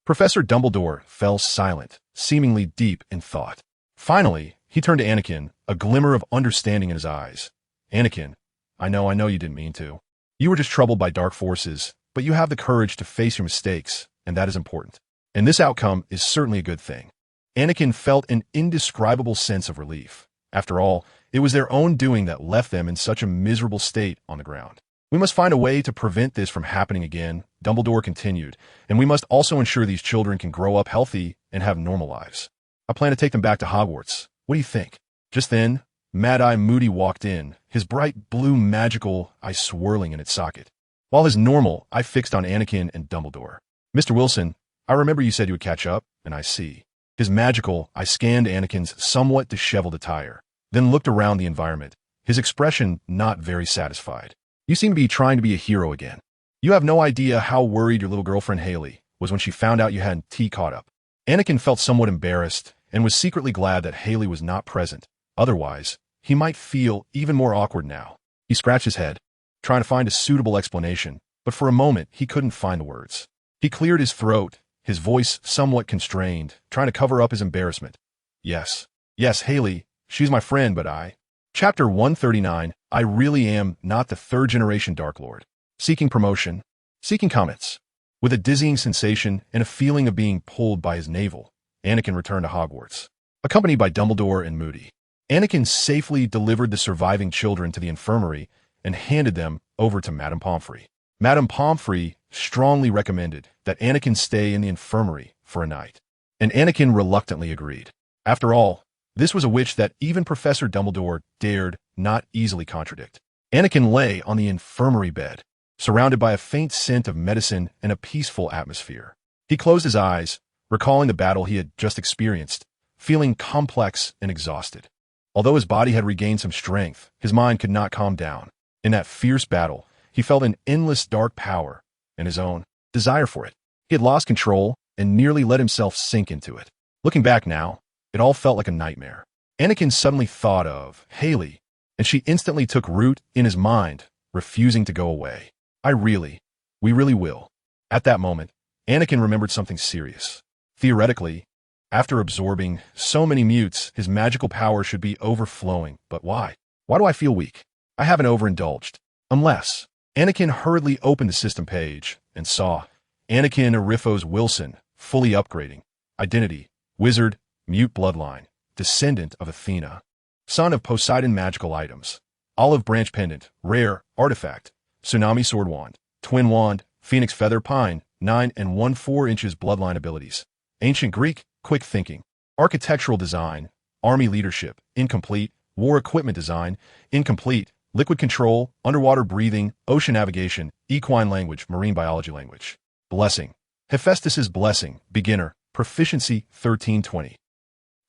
Professor Dumbledore fell silent, seemingly deep in thought. Finally, he turned to Anakin, a glimmer of understanding in his eyes. "Anakin, I know you didn't mean to. You were just troubled by dark forces, but you have the courage to face your mistakes, and that is important. And this outcome is certainly a good thing." Anakin felt an indescribable sense of relief. After all, it was their own doing that left them in such a miserable state on the ground. "We must find a way to prevent this from happening again," Dumbledore continued, "and we must also ensure these children can grow up healthy and have normal lives. I plan to take them back to Hogwarts. What do you think?" Just then, Mad-Eye Moody walked in, his bright blue magical eye swirling in its socket, while his normal eye fixed on Anakin and Dumbledore. "Mr. Wilson, I remember you said you would catch up, and I see." His magical eye scanned Anakin's somewhat disheveled attire, then looked around the environment, his expression not very satisfied. "You seem to be trying to be a hero again. You have no idea how worried your little girlfriend Haley was when she found out you hadn't tea caught up." Anakin felt somewhat embarrassed and was secretly glad that Haley was not present. Otherwise, he might feel even more awkward now. He scratched his head, trying to find a suitable explanation, but for a moment he couldn't find the words. He cleared his throat, his voice somewhat constrained, trying to cover up his embarrassment. Yes, Haley, she's my friend, but Chapter 139, I really am not the third-generation Dark Lord. Seeking promotion. Seeking comments. With a dizzying sensation and a feeling of being pulled by his navel, Anakin returned to Hogwarts, accompanied by Dumbledore and Moody. Anakin safely delivered the surviving children to the infirmary and handed them over to Madame Pomfrey. Madame Pomfrey strongly recommended that Anakin stay in the infirmary for a night, and Anakin reluctantly agreed. After all, this was a wish that even Professor Dumbledore dared not easily contradict. Anakin lay on the infirmary bed, surrounded by a faint scent of medicine and a peaceful atmosphere. He closed his eyes, recalling the battle he had just experienced, feeling complex and exhausted. Although his body had regained some strength, his mind could not calm down. In that fierce battle, he felt an endless dark power and his own desire for it. He had lost control and nearly let himself sink into it. Looking back now, it all felt like a nightmare. Anakin suddenly thought of Haley, and she instantly took root in his mind, refusing to go away. We really will. At that moment, Anakin remembered something serious. Theoretically, After absorbing so many mutes, his magical power should be overflowing. But why? Why do I feel weak? I haven't overindulged. Unless... Anakin hurriedly opened the system page and saw Anakin Wilson, fully upgrading. Identity, wizard, mute bloodline, descendant of Athena, son of Poseidon magical items, olive branch pendant, rare, artifact, tsunami sword wand, twin wand, phoenix feather pine, 9 and 1/4 inches bloodline abilities, ancient Greek, quick thinking, architectural design, army leadership, incomplete, war equipment design, incomplete, liquid control, underwater breathing, ocean navigation, equine language, marine biology language. Blessing. Hephaestus's blessing, beginner, proficiency 1320.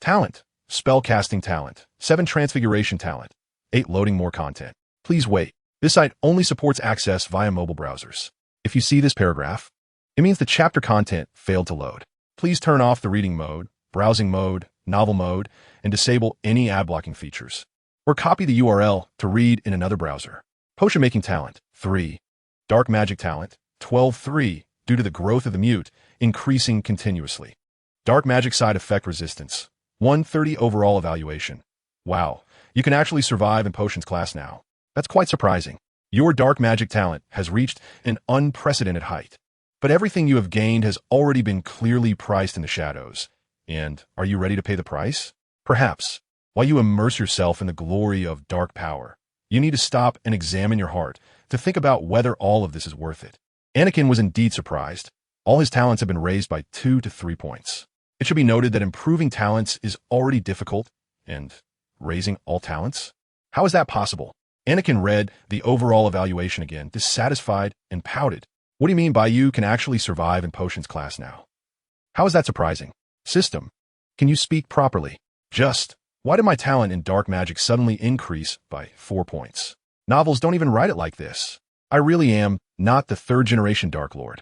Talent. Spellcasting talent. 7 transfiguration talent. 8 loading more content. Please wait. This site only supports access via mobile browsers. If you see this paragraph, it means the chapter content failed to load. Please turn off the reading mode, browsing mode, novel mode, and disable any ad blocking features. Or copy the URL to read in another browser. Potion making talent, 3. Dark magic talent, 12-3, due to the growth of the mute, increasing continuously. Dark magic side effect resistance, 130 overall evaluation. Wow, you can actually survive in potions class now. That's quite surprising. Your dark magic talent has reached an unprecedented height. But everything you have gained has already been clearly priced in the shadows. And are you ready to pay the price? Perhaps. While you immerse yourself in the glory of dark power, you need to stop and examine your heart to think about whether all of this is worth it. Anakin was indeed surprised. All his talents have been raised by 2 to 3 points. It should be noted that improving talents is already difficult, and raising all talents? How is that possible? Anakin read the overall evaluation again, dissatisfied and pouted. What do you mean by you can actually survive in potions class now? How is that surprising? System, can you speak properly? Why did my talent in dark magic suddenly increase by 4 points? Novels don't even write it like this. I really am not the 3rd-generation Dark Lord.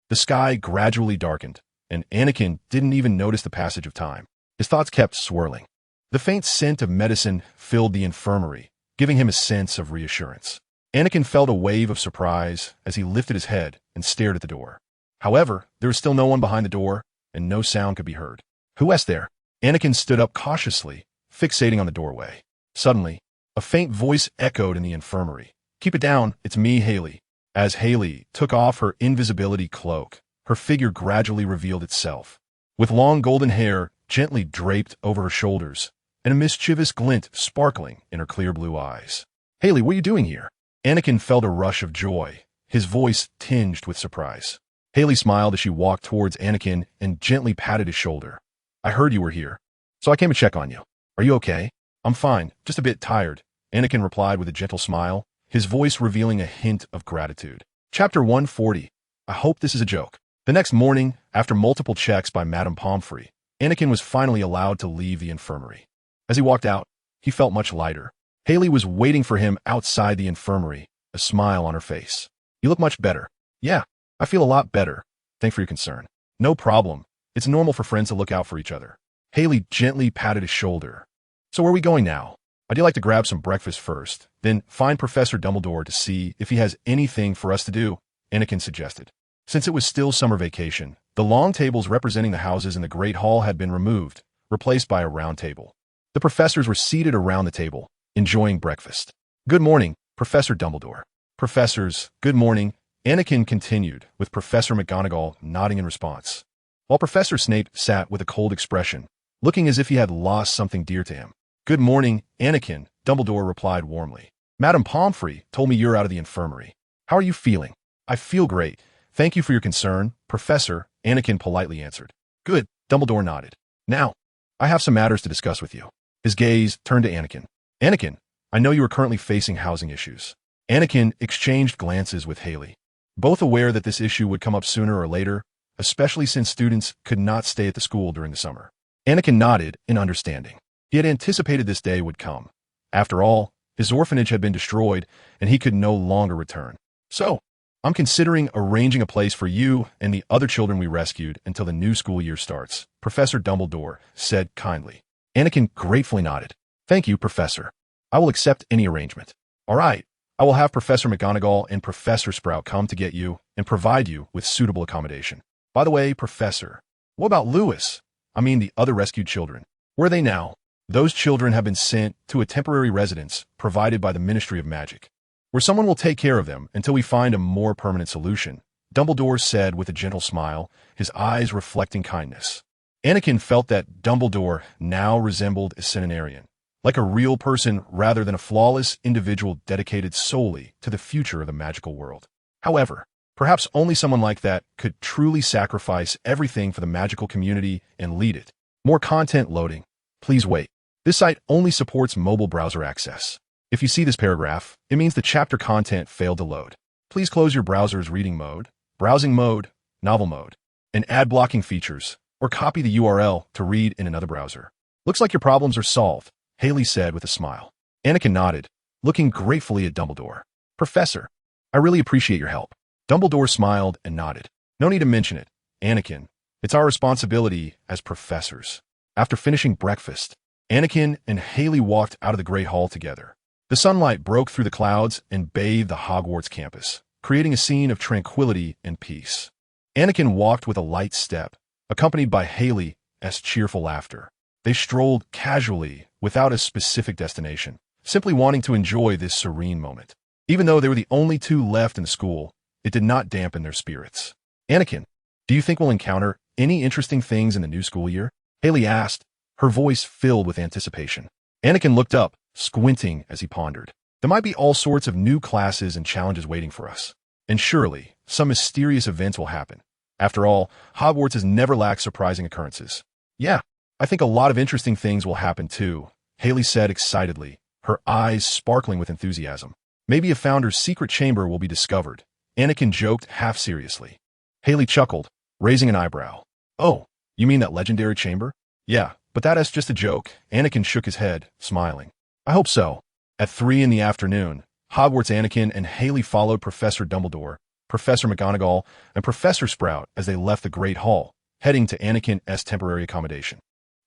The sky gradually darkened, and Anakin didn't even notice the passage of time. His thoughts kept swirling. The faint scent of medicine filled the infirmary, giving him a sense of reassurance. Anakin felt a wave of surprise as he lifted his head and stared at the door. However, there was still no one behind the door, and no sound could be heard. Who was there? Anakin stood up cautiously, fixating on the doorway. Suddenly, a faint voice echoed in the infirmary. Keep it down, it's me, Haley. As Haley took off her invisibility cloak, her figure gradually revealed itself. With long golden hair gently draped over her shoulders, and a mischievous glint sparkling in her clear blue eyes. Haley, what are you doing here? Anakin felt a rush of joy, his voice tinged with surprise. Haley smiled as she walked towards Anakin and gently patted his shoulder. I heard you were here, so I came to check on you. Are you okay? I'm fine, just a bit tired, Anakin replied with a gentle smile, his voice revealing a hint of gratitude. Chapter 140. I hope this is a joke. The next morning, after multiple checks by Madame Pomfrey, Anakin was finally allowed to leave the infirmary. As he walked out, he felt much lighter. Haley was waiting for him outside the infirmary, a smile on her face. You look much better. Yeah, I feel a lot better. Thanks for your concern. No problem. It's normal for friends to look out for each other. Haley gently patted his shoulder. So where are we going now? I'd like to grab some breakfast first, then find Professor Dumbledore to see if he has anything for us to do, Anakin suggested. Since it was still summer vacation, the long tables representing the houses in the Great Hall had been removed, replaced by a round table. The professors were seated around the table, enjoying breakfast. Good morning, Professor Dumbledore. Professors, good morning, Anakin continued, with Professor McGonagall nodding in response, while Professor Snape sat with a cold expression, looking as if he had lost something dear to him. Good morning, Anakin, Dumbledore replied warmly. Madame Pomfrey told me you're out of the infirmary. How are you feeling? I feel great. Thank you for your concern, Professor, Anakin politely answered. Good, Dumbledore nodded. Now, I have some matters to discuss with you. His gaze turned to Anakin. Anakin, I know you are currently facing housing issues. Anakin exchanged glances with Haley, both aware that this issue would come up sooner or later, especially since students could not stay at the school during the summer. Anakin nodded in understanding. He had anticipated this day would come. After all, his orphanage had been destroyed, and he could no longer return. So, I'm considering arranging a place for you and the other children we rescued until the new school year starts, Professor Dumbledore said kindly. Anakin gratefully nodded. Thank you, Professor. I will accept any arrangement. All right, I will have Professor McGonagall and Professor Sprout come to get you and provide you with suitable accommodation. By the way, Professor, what about Lewis? I mean the other rescued children. Where are they now? Those children have been sent to a temporary residence provided by the Ministry of Magic, where someone will take care of them until we find a more permanent solution, Dumbledore said with a gentle smile, his eyes reflecting kindness. Anakin felt that Dumbledore now resembled a centenarian, like a real person rather than a flawless individual dedicated solely to the future of the magical world. However, perhaps only someone like that could truly sacrifice everything for the magical community and lead it. More content loading. Please wait. This site only supports mobile browser access. If you see this paragraph, it means the chapter content failed to load. Please close your browser's reading mode, browsing mode, novel mode, and ad blocking features, or copy the URL to read in another browser. Looks like your problems are solved, Haley said with a smile. Anakin nodded, looking gratefully at Dumbledore. Professor, I really appreciate your help. Dumbledore smiled and nodded. No need to mention it, Anakin. It's our responsibility as professors. After finishing breakfast, Anakin and Haley walked out of the Great Hall together. The sunlight broke through the clouds and bathed the Hogwarts campus, creating a scene of tranquility and peace. Anakin walked with a light step, accompanied by Haley's cheerful laughter. They strolled casually, without a specific destination, simply wanting to enjoy this serene moment. Even though they were the only two left in the school, it did not dampen their spirits. Anakin, do you think we'll encounter any interesting things in the new school year? Haley asked, her voice filled with anticipation. Anakin looked up, squinting as he pondered. There might be all sorts of new classes and challenges waiting for us. And surely, some mysterious events will happen. After all, Hogwarts has never lacked surprising occurrences. Yeah, I think a lot of interesting things will happen too, Haley said excitedly, her eyes sparkling with enthusiasm. Maybe a founder's secret chamber will be discovered, Anakin joked half-seriously. Haley chuckled, raising an eyebrow. Oh, you mean that legendary chamber? Yeah, but that's just a joke, Anakin shook his head, smiling. I hope so. At 3 in the afternoon, Hogwarts Anakin and Haley followed Professor Dumbledore, Professor McGonagall, and Professor Sprout as they left the Great Hall, heading to Anakin's temporary accommodation.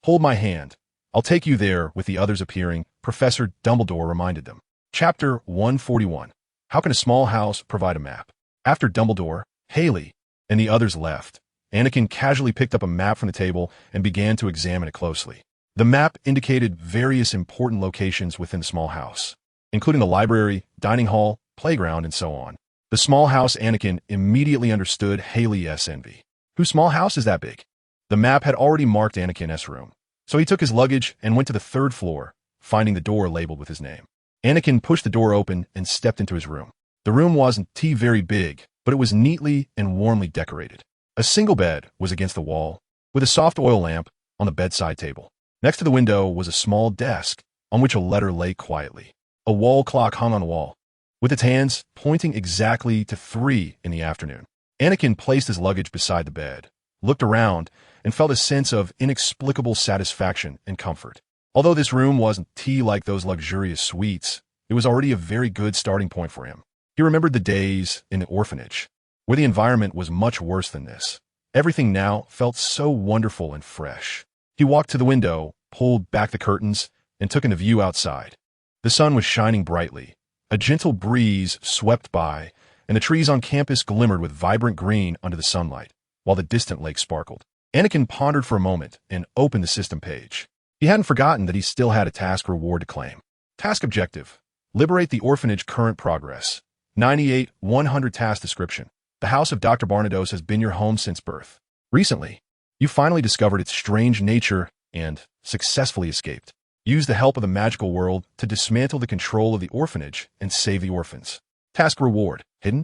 Hold my hand. I'll take you there, with the others appearing, Professor Dumbledore reminded them. Chapter 141. How can a small house provide a map? After Dumbledore, Haley, and the others left, Anakin casually picked up a map from the table and began to examine it closely. The map indicated various important locations within the small house, including the library, dining hall, playground, and so on. The small house Anakin immediately understood Haley's envy. Whose small house is that big? The map had already marked Anakin's room, so he took his luggage and went to the 3rd floor, finding the door labeled with his name. Anakin pushed the door open and stepped into his room. The room wasn't very big, but it was neatly and warmly decorated. A single bed was against the wall, with a soft oil lamp on the bedside table. Next to the window was a small desk, on which a letter lay quietly. A wall clock hung on the wall, with its hands pointing exactly to 3 in the afternoon. Anakin placed his luggage beside the bed, looked around, and felt a sense of inexplicable satisfaction and comfort. Although this room wasn't like those luxurious suites, it was already a very good starting point for him. He remembered the days in the orphanage, where the environment was much worse than this. Everything now felt so wonderful and fresh. He walked to the window, pulled back the curtains, and took in the view outside. The sun was shining brightly. A gentle breeze swept by, and the trees on campus glimmered with vibrant green under the sunlight, while the distant lake sparkled. Anakin pondered for a moment and opened the system page. He hadn't forgotten that he still had a task reward to claim. Task objective: liberate the orphanage. Current progress: 98-100. Task description: the house of Dr. Barnados has been your home since birth. Recently, you finally discovered its strange nature and successfully escaped. Use the help of the magical world to dismantle the control of the orphanage and save the orphans. Task reward: hidden?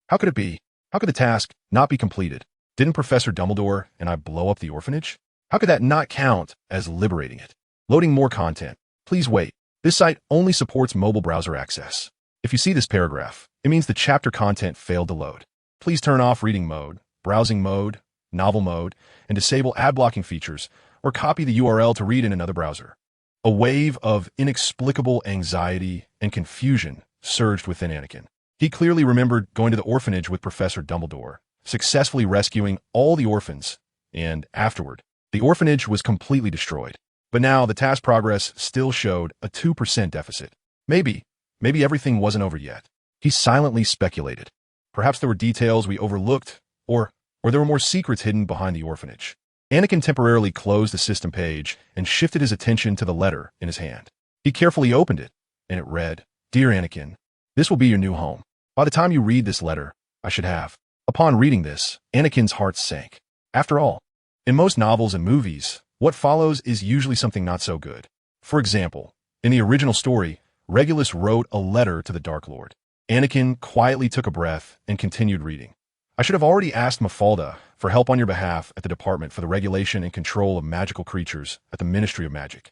How could it be? How could the task not be completed? Didn't Professor Dumbledore and I blow up the orphanage? How could that not count as liberating it? Loading more content. Please wait. This site only supports mobile browser access. If you see this paragraph, it means the chapter content failed to load. Please turn off reading mode, browsing mode, novel mode, and disable ad blocking features, or copy the URL to read in another browser. A wave of inexplicable anxiety and confusion surged within Anakin. He clearly remembered going to the orphanage with Professor Dumbledore, successfully rescuing all the orphans, and afterward, the orphanage was completely destroyed. But now the task progress still showed a 2% deficit. Maybe everything wasn't over yet. He silently speculated. Perhaps there were details we overlooked, or there were more secrets hidden behind the orphanage. Anakin temporarily closed the system page and shifted his attention to the letter in his hand. He carefully opened it, and it read, "Dear Anakin, this will be your new home. By the time you read this letter, I should have." Upon reading this, Anakin's heart sank. After all, in most novels and movies, what follows is usually something not so good. For example, in the original story, Regulus wrote a letter to the Dark Lord. Anakin quietly took a breath and continued reading. "I should have already asked Mafalda for help on your behalf at the Department for the Regulation and Control of Magical Creatures at the Ministry of Magic.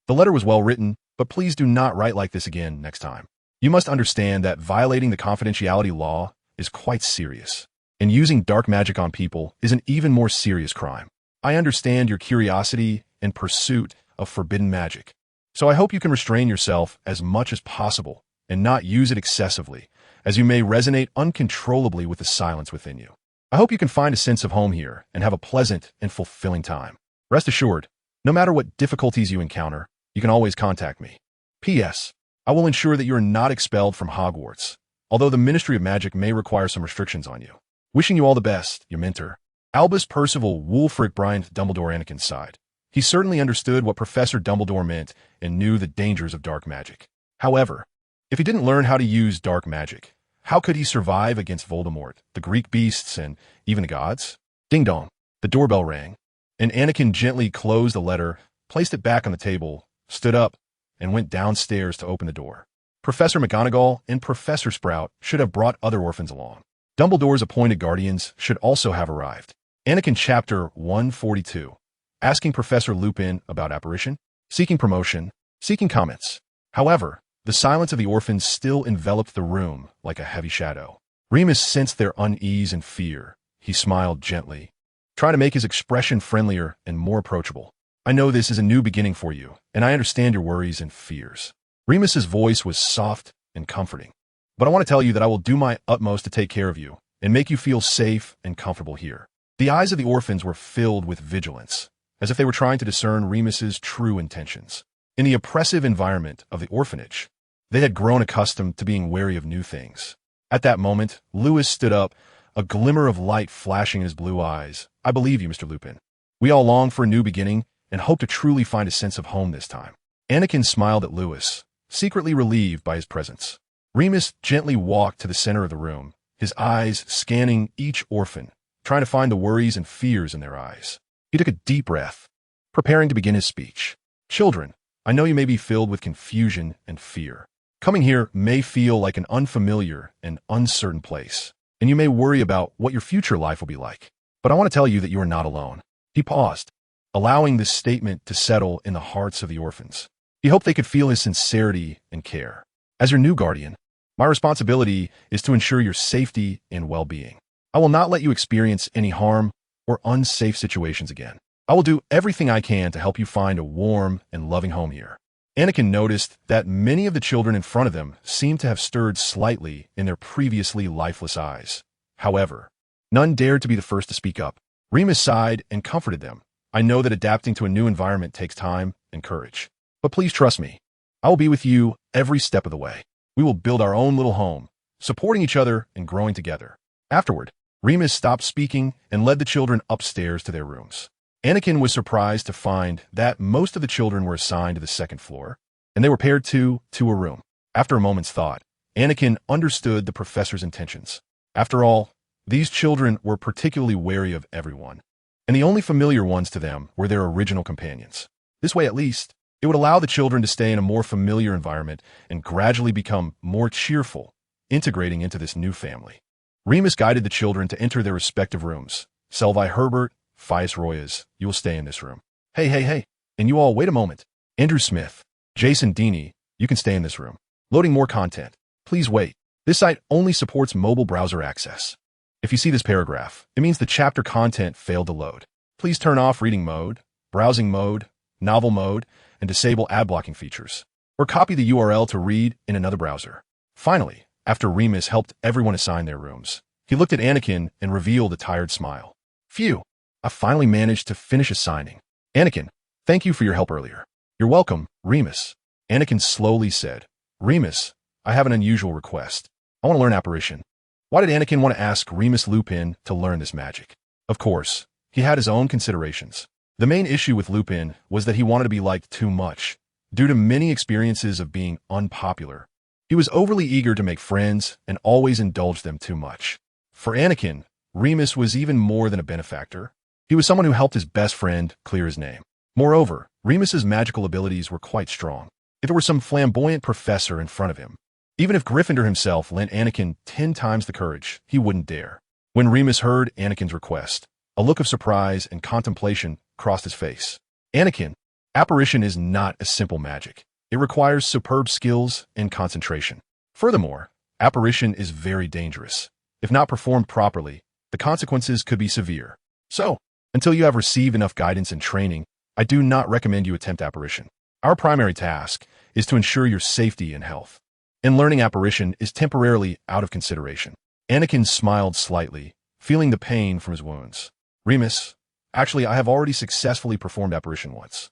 The letter was well written, but please do not write like this again next time. You must understand that violating the confidentiality law is quite serious, and using dark magic on people is an even more serious crime. I understand your curiosity and pursuit of forbidden magic, so I hope you can restrain yourself as much as possible and not use it excessively, as you may resonate uncontrollably with the silence within you. I hope you can find a sense of home here and have a pleasant and fulfilling time. Rest assured, no matter what difficulties you encounter, you can always contact me. P.S. I will ensure that you are not expelled from Hogwarts, although the Ministry of Magic may require some restrictions on you. Wishing you all the best, your mentor." Albus Percival Wulfric Bryant Dumbledore Anakin sighed. He certainly understood what Professor Dumbledore meant and knew the dangers of dark magic. However, if he didn't learn how to use dark magic, how could he survive against Voldemort, the Greek beasts, and even the gods? Ding dong. The doorbell rang, and Anakin gently closed the letter, placed it back on the table, stood up, and went downstairs to open the door. Professor McGonagall and Professor Sprout should have brought other orphans along. Dumbledore's appointed guardians should also have arrived. Anakin Chapter 142. Asking Professor Lupin about apparition, seeking promotion, seeking comments. However, the silence of the orphans still enveloped the room like a heavy shadow. Remus sensed their unease and fear. He smiled gently, trying to make his expression friendlier and more approachable. "I know this is a new beginning for you, and I understand your worries and fears." Remus's voice was soft and comforting. "But I want to tell you that I will do my utmost to take care of you and make you feel safe and comfortable here." The eyes of the orphans were filled with vigilance, as if they were trying to discern Remus's true intentions. In the oppressive environment of the orphanage, they had grown accustomed to being wary of new things. At that moment, Lewis stood up, a glimmer of light flashing in his blue eyes. "I believe you, Mr. Lupin. We all long for a new beginning and hope to truly find a sense of home this time." Anakin smiled at Lewis, secretly relieved by his presence. Remus gently walked to the center of the room, his eyes scanning each orphan, trying to find the worries and fears in their eyes. He took a deep breath, preparing to begin his speech. "Children, I know you may be filled with confusion and fear. Coming here may feel like an unfamiliar and uncertain place, and you may worry about what your future life will be like. But I want to tell you that you are not alone." He paused, allowing this statement to settle in the hearts of the orphans. He hoped they could feel his sincerity and care. "As your new guardian, my responsibility is to ensure your safety and well-being. I will not let you experience any harm or unsafe situations again. I will do everything I can to help you find a warm and loving home here." Anakin noticed that many of the children in front of them seemed to have stirred slightly in their previously lifeless eyes. However, none dared to be the first to speak up. Remus sighed and comforted them. "I know that adapting to a new environment takes time and courage. But please trust me. I will be with you every step of the way. We will build our own little home, supporting each other and growing together." Afterward, Remus stopped speaking and led the children upstairs to their rooms. Anakin was surprised to find that most of the children were assigned to the second floor, and they were paired to a room. After a moment's thought, Anakin understood the professor's intentions. After all, these children were particularly wary of everyone, and the only familiar ones to them were their original companions. This way, at least, it would allow the children to stay in a more familiar environment and gradually become more cheerful, integrating into this new family. Remus guided the children to enter their respective rooms. "Selvi Herbert, Fias Royas, you will stay in this room. Hey, and you all wait a moment. Andrew Smith, Jason Deeney, you can stay in this room. Loading more content. Please wait. This site only supports mobile browser access. If you see this paragraph, it means the chapter content failed to load. Please turn off reading mode, browsing mode, novel mode, and disable ad blocking features, or copy the URL to read in another browser." Finally, after Remus helped everyone assign their rooms, he looked at Anakin and revealed a tired smile. "Phew, I finally managed to finish assigning. Anakin, thank you for your help earlier." "You're welcome, Remus." Anakin slowly said, "Remus, I have an unusual request. I want to learn apparition." Why did Anakin want to ask Remus Lupin to learn this magic? Of course, he had his own considerations. The main issue with Lupin was that he wanted to be liked too much, due to many experiences of being unpopular. He was overly eager to make friends and always indulged them too much. For Anakin, Remus was even more than a benefactor. He was someone who helped his best friend clear his name. Moreover, Remus's magical abilities were quite strong. If there were some flamboyant professor in front of him, even if Gryffindor himself lent Anakin 10 times the courage, he wouldn't dare. When Remus heard Anakin's request, a look of surprise and contemplation crossed his face. Anakin, apparition is not a simple magic. It requires superb skills and concentration. Furthermore, apparition is very dangerous. If not performed properly, the consequences could be severe. So, until you have received enough guidance and training, I do not recommend you attempt apparition. Our primary task is to ensure your safety and health, and learning apparition is temporarily out of consideration. Anakin smiled slightly, feeling the pain from his wounds. Remus, actually, I have already successfully performed apparition once.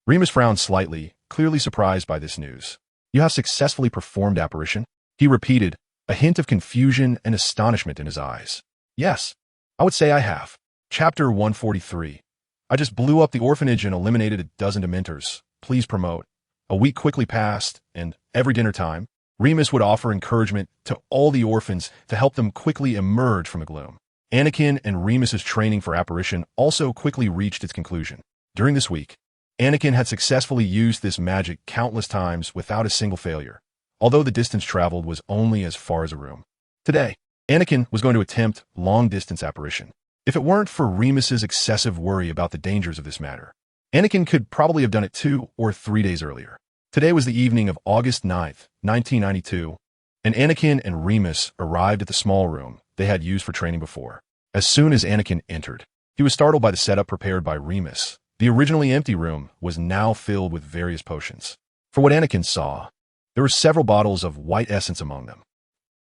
Remus frowned slightly, clearly surprised by this news. You have successfully performed apparition? He repeated, a hint of confusion and astonishment in his eyes. Yes, I would say I have. Chapter 143. I just blew up the orphanage and eliminated a dozen Dementors. Please promote. A week quickly passed, and every dinner time, Remus would offer encouragement to all the orphans to help them quickly emerge from the gloom. Anakin and Remus's training for apparition also quickly reached its conclusion. During this week, Anakin had successfully used this magic countless times without a single failure, although the distance traveled was only as far as a room. Today, Anakin was going to attempt long-distance apparition. If it weren't for Remus's excessive worry about the dangers of this matter, Anakin could probably have done it 2 or 3 days earlier. Today was the evening of August 9th, 1992, and Anakin and Remus arrived at the small room they had used for training before. As soon as Anakin entered, he was startled by the setup prepared by Remus. The originally empty room was now filled with various potions. For what Anakin saw, there were several bottles of white essence among them.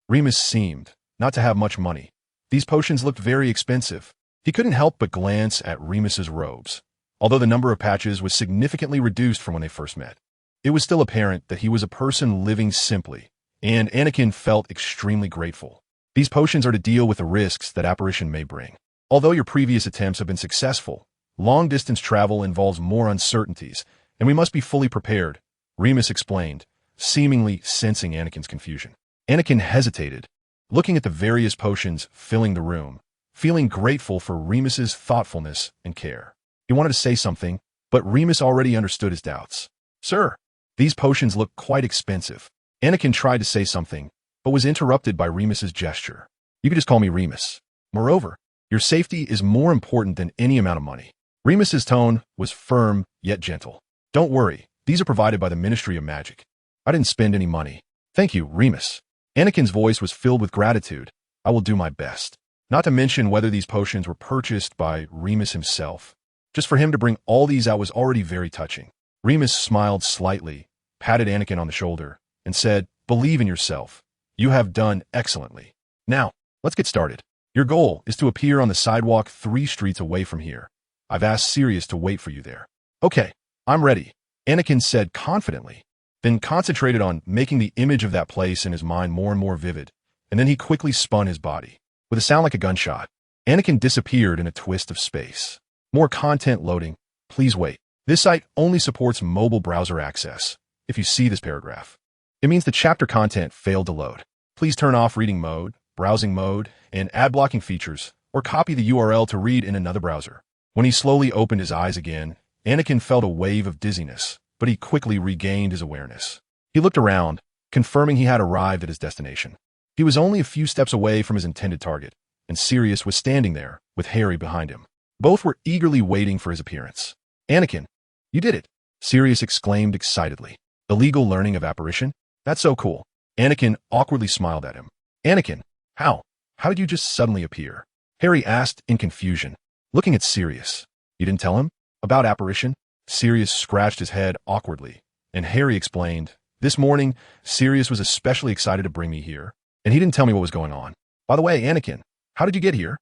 Remus seemed not to have much money. These potions looked very expensive. He couldn't help but glance at Remus's robes. Although the number of patches was significantly reduced from when they first met, it was still apparent that he was a person living simply, and Anakin felt extremely grateful. These potions are to deal with the risks that apparition may bring. Although your previous attempts have been successful, long-distance travel involves more uncertainties, and we must be fully prepared, Remus explained, seemingly sensing Anakin's confusion. Anakin hesitated, looking at the various potions filling the room, feeling grateful for Remus's thoughtfulness and care. He wanted to say something, but Remus already understood his doubts. Sir, these potions look quite expensive. Anakin tried to say something, but was interrupted by Remus's gesture. You could just call me Remus. Moreover, your safety is more important than any amount of money. Remus's tone was firm, yet gentle. Don't worry, these are provided by the Ministry of Magic. I didn't spend any money. Thank you, Remus. Anakin's voice was filled with gratitude. I will do my best. Not to mention whether these potions were purchased by Remus himself. Just for him to bring all these out was already very touching. Remus smiled slightly, patted Anakin on the shoulder, and said, believe in yourself. You have done excellently. Now, let's get started. Your goal is to appear on the sidewalk 3 streets away from here. I've asked Sirius to wait for you there. Okay, I'm ready, Anakin said confidently, then concentrated on making the image of that place in his mind more and more vivid, and then he quickly spun his body. With a sound like a gunshot, Anakin disappeared in a twist of space. More content loading. Please wait. This site only supports mobile browser access. If you see this paragraph, it means the chapter content failed to load. Please turn off reading mode, browsing mode, and ad blocking features, or copy the URL to read in another browser. When he slowly opened his eyes again, Anakin felt a wave of dizziness, but he quickly regained his awareness. He looked around, confirming he had arrived at his destination. He was only a few steps away from his intended target, and Sirius was standing there, with Harry behind him. Both were eagerly waiting for his appearance. Anakin, you did it, Sirius exclaimed excitedly. The legal learning of apparition? That's so cool. Anakin awkwardly smiled at him. Anakin, how? How did you just suddenly appear? Harry asked in confusion, looking at Sirius. You didn't tell him? About apparition? Sirius scratched his head awkwardly, and Harry explained, this morning, Sirius was especially excited to bring me here, and he didn't tell me what was going on. By the way, Anakin, how did you get here?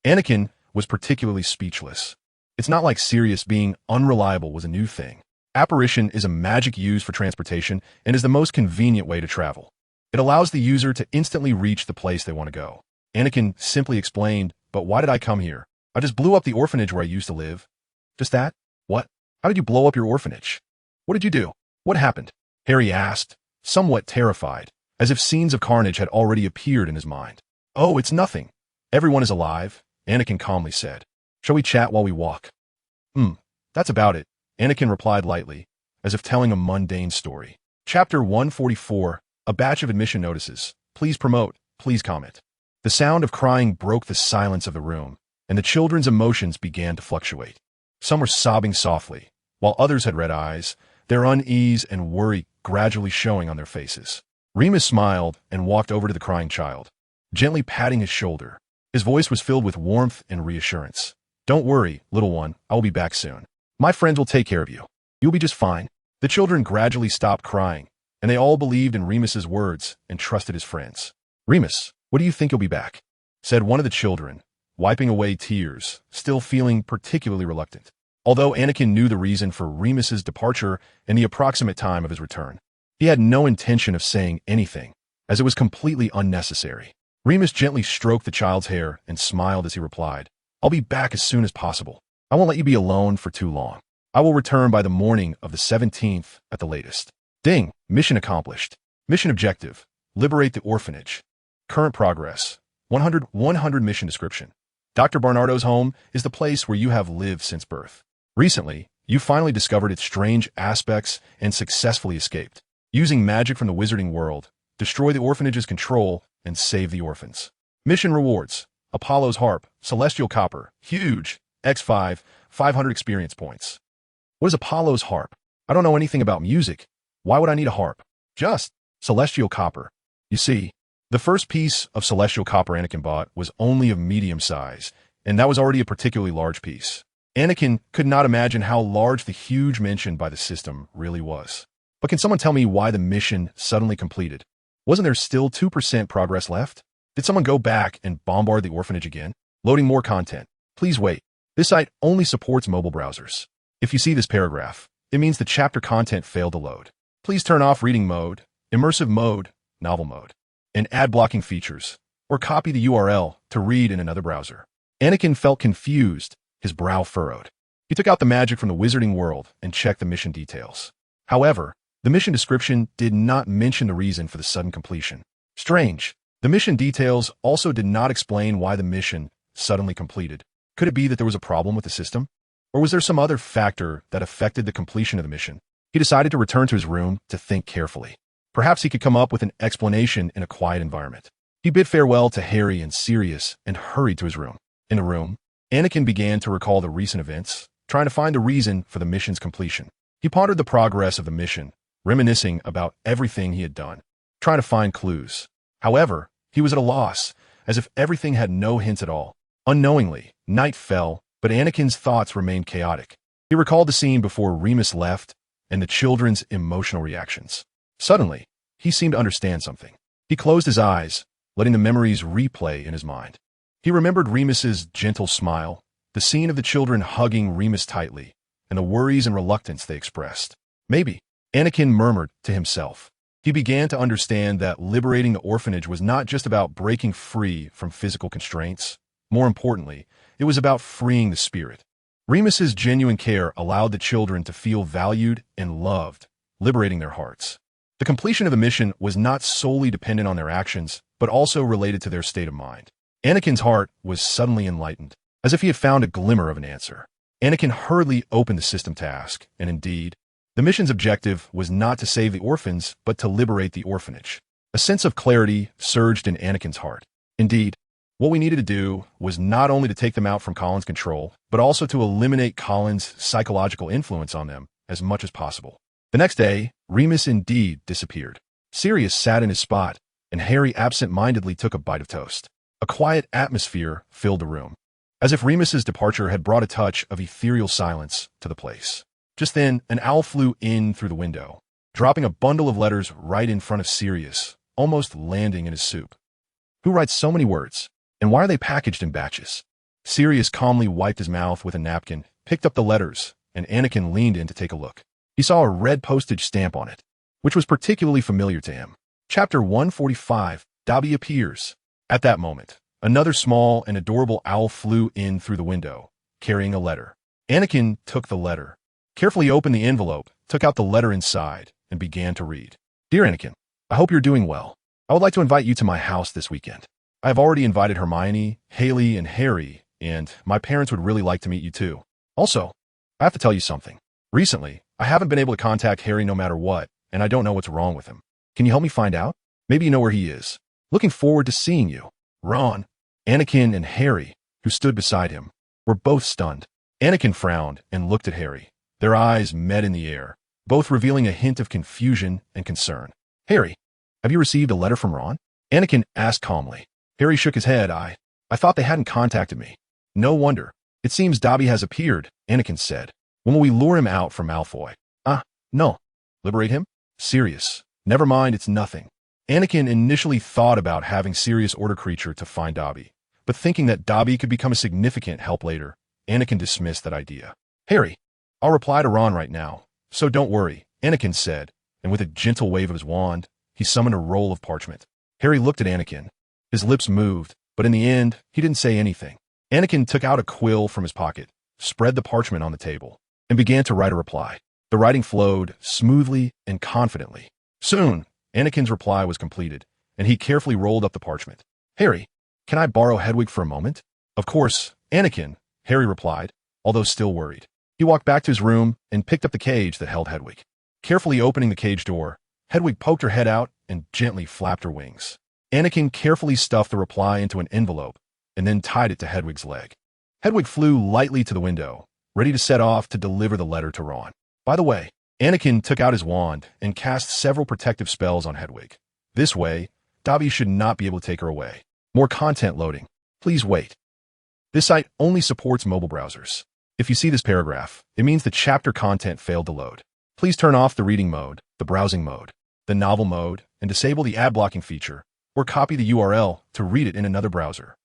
Anakin was particularly speechless. It's not like Sirius being unreliable was a new thing. Apparition is a magic used for transportation and is the most convenient way to travel. It allows the user to instantly reach the place they want to go. Anakin simply explained, but why did I come here? I just blew up the orphanage where I used to live. Just that? What? How did you blow up your orphanage? What did you do? What happened? Harry asked, somewhat terrified, as if scenes of carnage had already appeared in his mind. Oh, it's nothing. Everyone is alive, Anakin calmly said. Shall we chat while we walk? That's about it, Anakin replied lightly, as if telling a mundane story. Chapter 144, A Batch of Admission Notices. Please promote, please comment. The sound of crying broke the silence of the room, and the children's emotions began to fluctuate. Some were sobbing softly, while others had red eyes, their unease and worry gradually showing on their faces. Remus smiled and walked over to the crying child, gently patting his shoulder. His voice was filled with warmth and reassurance. Don't worry, little one, I will be back soon. My friends will take care of you. You'll be just fine. The children gradually stopped crying, and they all believed in Remus's words and trusted his friends. Remus, what do you think you'll be back? Said one of the children, wiping away tears, still feeling particularly reluctant. Although Anakin knew the reason for Remus's departure and the approximate time of his return, he had no intention of saying anything, as it was completely unnecessary. Remus gently stroked the child's hair and smiled as he replied, I'll be back as soon as possible. I won't let you be alone for too long. I will return by the morning of the 17th at the latest. Ding! Mission accomplished. Mission objective: liberate the orphanage. Current progress: 100 mission description. Dr. Barnardo's home is the place where you have lived since birth. Recently, you finally discovered its strange aspects and successfully escaped. Using magic from the wizarding world, destroy the orphanage's control and save the orphans. Mission rewards: Apollo's harp, celestial copper, huge, X5, 500 experience points. What is Apollo's harp? I don't know anything about music. Why would I need a harp? Just celestial copper. You see, the first piece of celestial copper Anakin bought was only of medium size, and that was already a particularly large piece. Anakin could not imagine how large the huge mentioned by the system really was. But can someone tell me why the mission suddenly completed? Wasn't there still 2% progress left? Did someone go back and bombard the orphanage again? Loading more content. Please wait. This site only supports mobile browsers. If you see this paragraph, it means the chapter content failed to load. Please turn off reading mode, immersive mode, novel mode, and ad blocking features, or copy the URL to read in another browser. Anakin felt confused, his brow furrowed. He took out the magic from the wizarding world and checked the mission details. However, the mission description did not mention the reason for the sudden completion. Strange. The mission details also did not explain why the mission suddenly completed. Could it be that there was a problem with the system? Or was there some other factor that affected the completion of the mission? He decided to return to his room to think carefully. Perhaps he could come up with an explanation in a quiet environment. He bid farewell to Harry and Sirius and hurried to his room. In the room, Anakin began to recall the recent events, trying to find the reason for the mission's completion. He pondered the progress of the mission, reminiscing about everything he had done, trying to find clues. However, he was at a loss, as if everything had no hints at all. Unknowingly, night fell, but Anakin's thoughts remained chaotic. He recalled the scene before Remus left and the children's emotional reactions. Suddenly, he seemed to understand something. He closed his eyes, letting the memories replay in his mind. He remembered Remus's gentle smile, the scene of the children hugging Remus tightly, and the worries and reluctance they expressed. Maybe, Anakin murmured to himself. He began to understand that liberating the orphanage was not just about breaking free from physical constraints. More importantly, it was about freeing the spirit. Remus's genuine care allowed the children to feel valued and loved, liberating their hearts. The completion of the mission was not solely dependent on their actions, but also related to their state of mind. Anakin's heart was suddenly enlightened, as if he had found a glimmer of an answer. Anakin hurriedly opened the system task, and indeed, the mission's objective was not to save the orphans, but to liberate the orphanage. A sense of clarity surged in Anakin's heart. Indeed, what we needed to do was not only to take them out from Colin's control, but also to eliminate Colin's psychological influence on them as much as possible. The next day, Remus indeed disappeared. Sirius sat in his spot, and Harry absent-mindedly took a bite of toast. A quiet atmosphere filled the room, as if Remus's departure had brought a touch of ethereal silence to the place. Just then, an owl flew in through the window, dropping a bundle of letters right in front of Sirius, almost landing in his soup. Who writes so many words? And why are they packaged in batches? Sirius calmly wiped his mouth with a napkin, picked up the letters, and Anakin leaned in to take a look. He saw a red postage stamp on it, which was particularly familiar to him. Chapter 145, Dobby appears. At that moment, Another small and adorable owl flew in through the window, carrying a letter. Anakin took the letter, carefully opened the envelope, took out the letter inside, and began to read. Dear Anakin, I hope you're doing well. I would like to invite you to my house this weekend. I have already invited Hermione, Haley, and Harry, and my parents would really like to meet you too. Also, I have to tell you something. Recently, I haven't been able to contact Harry no matter what, and I don't know what's wrong with him. Can you help me find out? Maybe you know where he is. Looking forward to seeing you. Ron. Anakin and Harry, who stood beside him, were both stunned. Anakin frowned and looked at Harry. Their eyes met in the air, both revealing a hint of confusion and concern. Harry, have you received a letter from Ron? Anakin asked calmly. Harry shook his head. I thought they hadn't contacted me. No wonder. It seems Dobby has appeared, Anakin said. When will we lure him out from Malfoy? No. Liberate him? Sirius. Never mind, it's nothing. Anakin initially thought about having Sirius order creature to find Dobby, but thinking that Dobby could become a significant help later, Anakin dismissed that idea. Harry, I'll reply to Ron right now, so don't worry, Anakin said, and with a gentle wave of his wand, he summoned a roll of parchment. Harry looked at Anakin. His lips moved, but in the end, he didn't say anything. Anakin took out a quill from his pocket, spread the parchment on the table, and began to write a reply. The writing flowed smoothly and confidently. Soon, Anakin's reply was completed, and he carefully rolled up the parchment. Harry, can I borrow Hedwig for a moment? Of course, Anakin, Harry replied, although still worried. He walked back to his room and picked up the cage that held Hedwig. Carefully opening the cage door, Hedwig poked her head out and gently flapped her wings. Anakin carefully stuffed the reply into an envelope and then tied it to Hedwig's leg. Hedwig flew lightly to the window, ready to set off to deliver the letter to Ron. By the way, Anakin took out his wand and cast several protective spells on Hedwig. This way, Dobby should not be able to take her away. More content loading. Please wait. This site only supports mobile browsers. If you see this paragraph, it means the chapter content failed to load. Please turn off the reading mode, the browsing mode, the novel mode, and disable the ad blocking feature, or copy the URL to read it in another browser.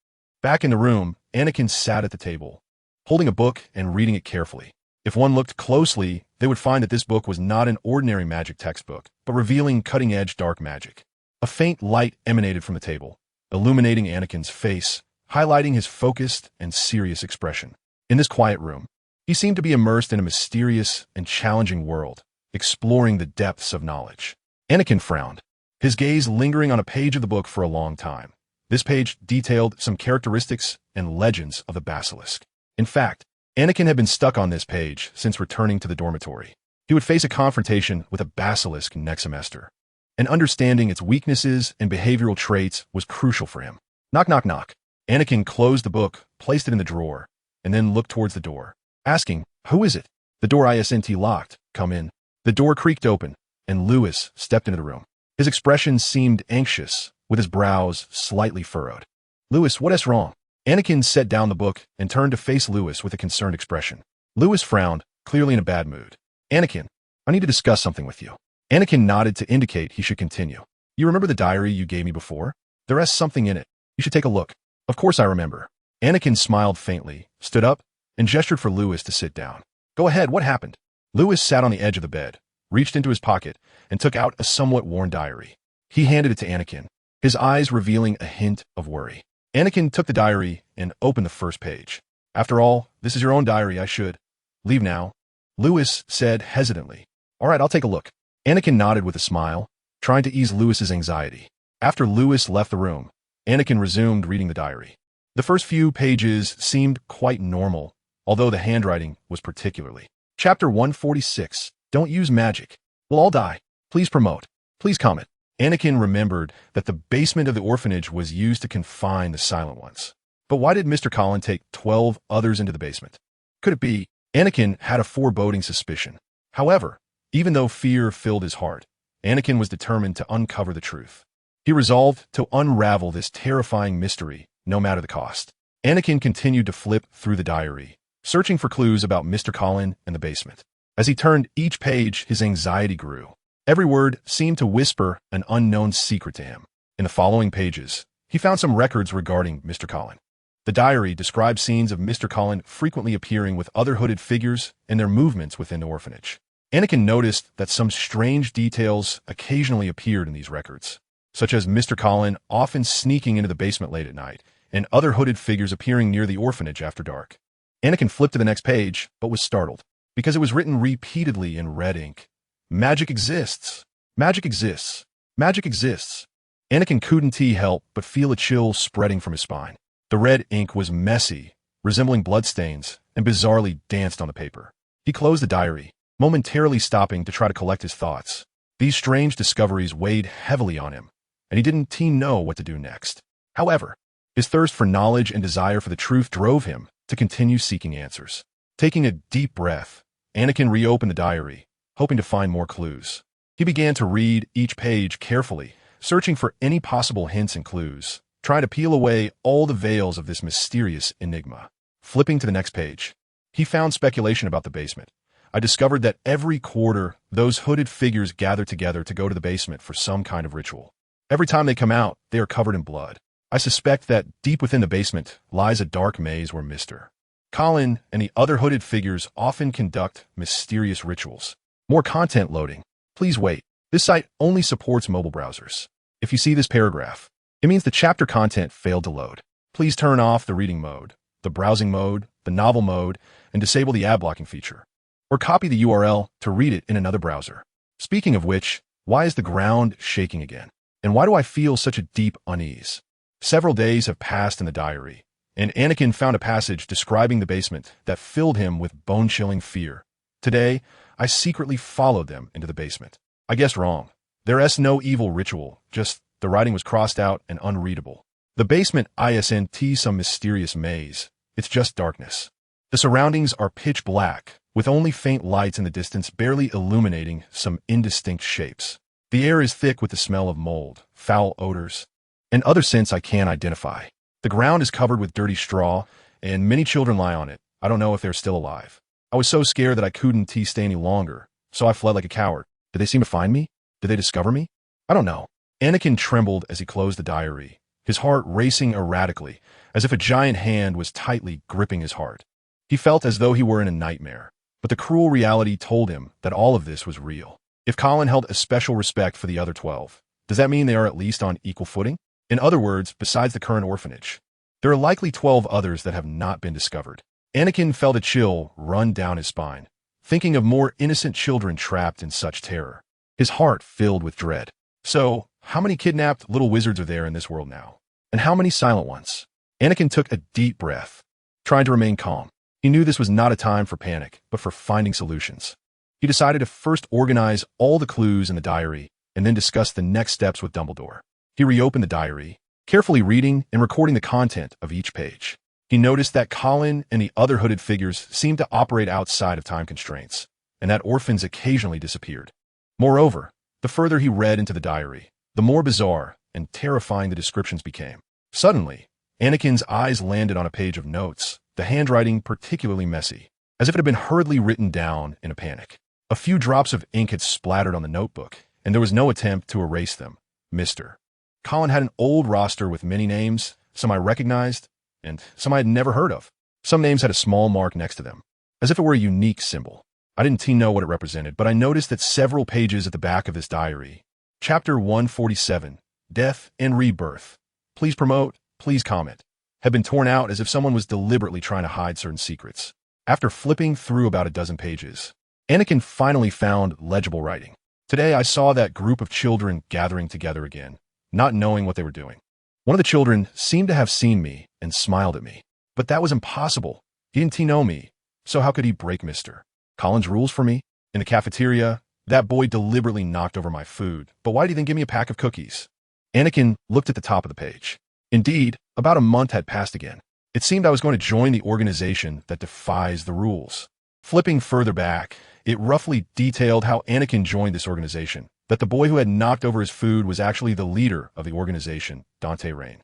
Back in the room, Anakin sat at the table, holding a book and reading it carefully. If one looked closely, they would find that this book was not an ordinary magic textbook, but revealing cutting-edge dark magic. A faint light emanated from the table, illuminating Anakin's face, highlighting his focused and serious expression. In this quiet room, he seemed to be immersed in a mysterious and challenging world, exploring the depths of knowledge. Anakin frowned, his gaze lingering on a page of the book for a long time. This page detailed some characteristics and legends of the basilisk. In fact, Anakin had been stuck on this page since returning to the dormitory. He would face a confrontation with a basilisk next semester, and understanding its weaknesses and behavioral traits was crucial for him. Knock, knock, knock. Anakin closed the book, placed it in the drawer, and then looked towards the door, asking, "Who is it?" The door isn't locked. Come in. The door creaked open, and Lewis stepped into the room. His expression seemed anxious, with his brows slightly furrowed. "Lewis, what is wrong?" Anakin set down the book and turned to face Lewis with a concerned expression. Lewis frowned, clearly in a bad mood. "Anakin, I need to discuss something with you." Anakin nodded to indicate he should continue. "You remember the diary you gave me before? There is something in it. You should take a look." "Of course I remember." Anakin smiled faintly, stood up, and gestured for Lewis to sit down. "Go ahead, what happened?" Lewis sat on the edge of the bed, reached into his pocket, and took out a somewhat worn diary. He handed it to Anakin, his eyes revealing a hint of worry. Anakin took the diary and opened the first page. "After all, this is your own diary. I should leave now," Lewis said hesitantly. "All right, I'll take a look." Anakin nodded with a smile, trying to ease Lewis's anxiety. After Lewis left the room, Anakin resumed reading the diary. The first few pages seemed quite normal, although the handwriting was particularly. Chapter 146. Don't use magic. We'll all die. Please promote. Please comment. Anakin remembered that the basement of the orphanage was used to confine the Silent Ones. But why did Mr. Collin take 12 others into the basement? Could it be? Anakin had a foreboding suspicion. However, even though fear filled his heart, Anakin was determined to uncover the truth. He resolved to unravel this terrifying mystery, no matter the cost. Anakin continued to flip through the diary, searching for clues about Mr. Collin and the basement. As he turned each page, his anxiety grew. Every word seemed to whisper an unknown secret to him. In the following pages, he found some records regarding Mr. Collin. The diary described scenes of Mr. Collin frequently appearing with other hooded figures and their movements within the orphanage. Anakin noticed that some strange details occasionally appeared in these records, such as Mr. Collin often sneaking into the basement late at night and other hooded figures appearing near the orphanage after dark. Anakin flipped to the next page, but was startled, because it was written repeatedly in red ink. Magic exists. Magic exists. Magic exists. Anakin couldn't help but feel a chill spreading from his spine. The red ink was messy, resembling bloodstains, and bizarrely danced on the paper. He closed the diary, momentarily stopping to try to collect his thoughts. These strange discoveries weighed heavily on him, and he didn't know what to do next. However, his thirst for knowledge and desire for the truth drove him to continue seeking answers. Taking a deep breath, Anakin reopened the diary, hoping to find more clues. He began to read each page carefully, searching for any possible hints and clues, trying to peel away all the veils of this mysterious enigma. Flipping to the next page, he found speculation about the basement. I discovered that every quarter, those hooded figures gather together to go to the basement for some kind of ritual. Every time they come out, they are covered in blood. I suspect that deep within the basement lies a dark maze where Mr. Colin and the other hooded figures often conduct mysterious rituals. More content loading. Please wait. This site only supports mobile browsers. If you see this paragraph, it means the chapter content failed to load. Please turn off the reading mode, the browsing mode, the novel mode, and disable the ad blocking feature. Or copy the URL to read it in another browser. Speaking of which, why is the ground shaking again? And why do I feel such a deep unease? Several days have passed in the diary, and Anakin found a passage describing the basement that filled him with bone-chilling fear. Today, I secretly followed them into the basement. I guessed wrong. There's no evil ritual, just the writing was crossed out and unreadable. The basement isn't some mysterious maze. It's just darkness. The surroundings are pitch black, with only faint lights in the distance barely illuminating some indistinct shapes. The air is thick with the smell of mold, foul odors, and other scents I can't identify. The ground is covered with dirty straw, and many children lie on it. I don't know if they're still alive. I was so scared that I couldn't stay any longer, so I fled like a coward. Did they seem to find me? Did they discover me? I don't know. Anakin trembled as he closed the diary, his heart racing erratically, as if a giant hand was tightly gripping his heart. He felt as though he were in a nightmare, but the cruel reality told him that all of this was real. If Colin held a special respect for the other 12, does that mean they are at least on equal footing? In other words, besides the current orphanage, there are likely 12 others that have not been discovered. Anakin felt a chill run down his spine, thinking of more innocent children trapped in such terror. His heart filled with dread. So, how many kidnapped little wizards are there in this world now? And how many silent ones? Anakin took a deep breath, trying to remain calm. He knew this was not a time for panic, but for finding solutions. He decided to first organize all the clues in the diary and then discuss the next steps with Dumbledore. He reopened the diary, carefully reading and recording the content of each page. He noticed that Colin and the other hooded figures seemed to operate outside of time constraints, and that orphans occasionally disappeared. Moreover, the further he read into the diary, the more bizarre and terrifying the descriptions became. Suddenly, Anakin's eyes landed on a page of notes, the handwriting particularly messy, as if it had been hurriedly written down in a panic. A few drops of ink had splattered on the notebook, and there was no attempt to erase them. Mr. Colin had an old roster with many names, some I recognized, and some I had never heard of. Some names had a small mark next to them, as if it were a unique symbol. I didn't know what it represented, but I noticed that several pages at the back of this diary, Chapter 147, Death and Rebirth, Please Promote, Please Comment, had been torn out as if someone was deliberately trying to hide certain secrets. After flipping through about a dozen pages, Anakin finally found legible writing. Today I saw that group of children gathering together again, not knowing what they were doing. One of the children seemed to have seen me and smiled at me, but that was impossible. He didn't know me, so how could he break Mr. Colin's rules for me? In the cafeteria, that boy deliberately knocked over my food, but why did he then give me a pack of cookies? Anakin looked at the top of the page. Indeed, about a month had passed again. It seemed I was going to join the organization that defies the rules. Flipping further back, it roughly detailed how Anakin joined this organization, that the boy who had knocked over his food was actually the leader of the organization, Dante Rain.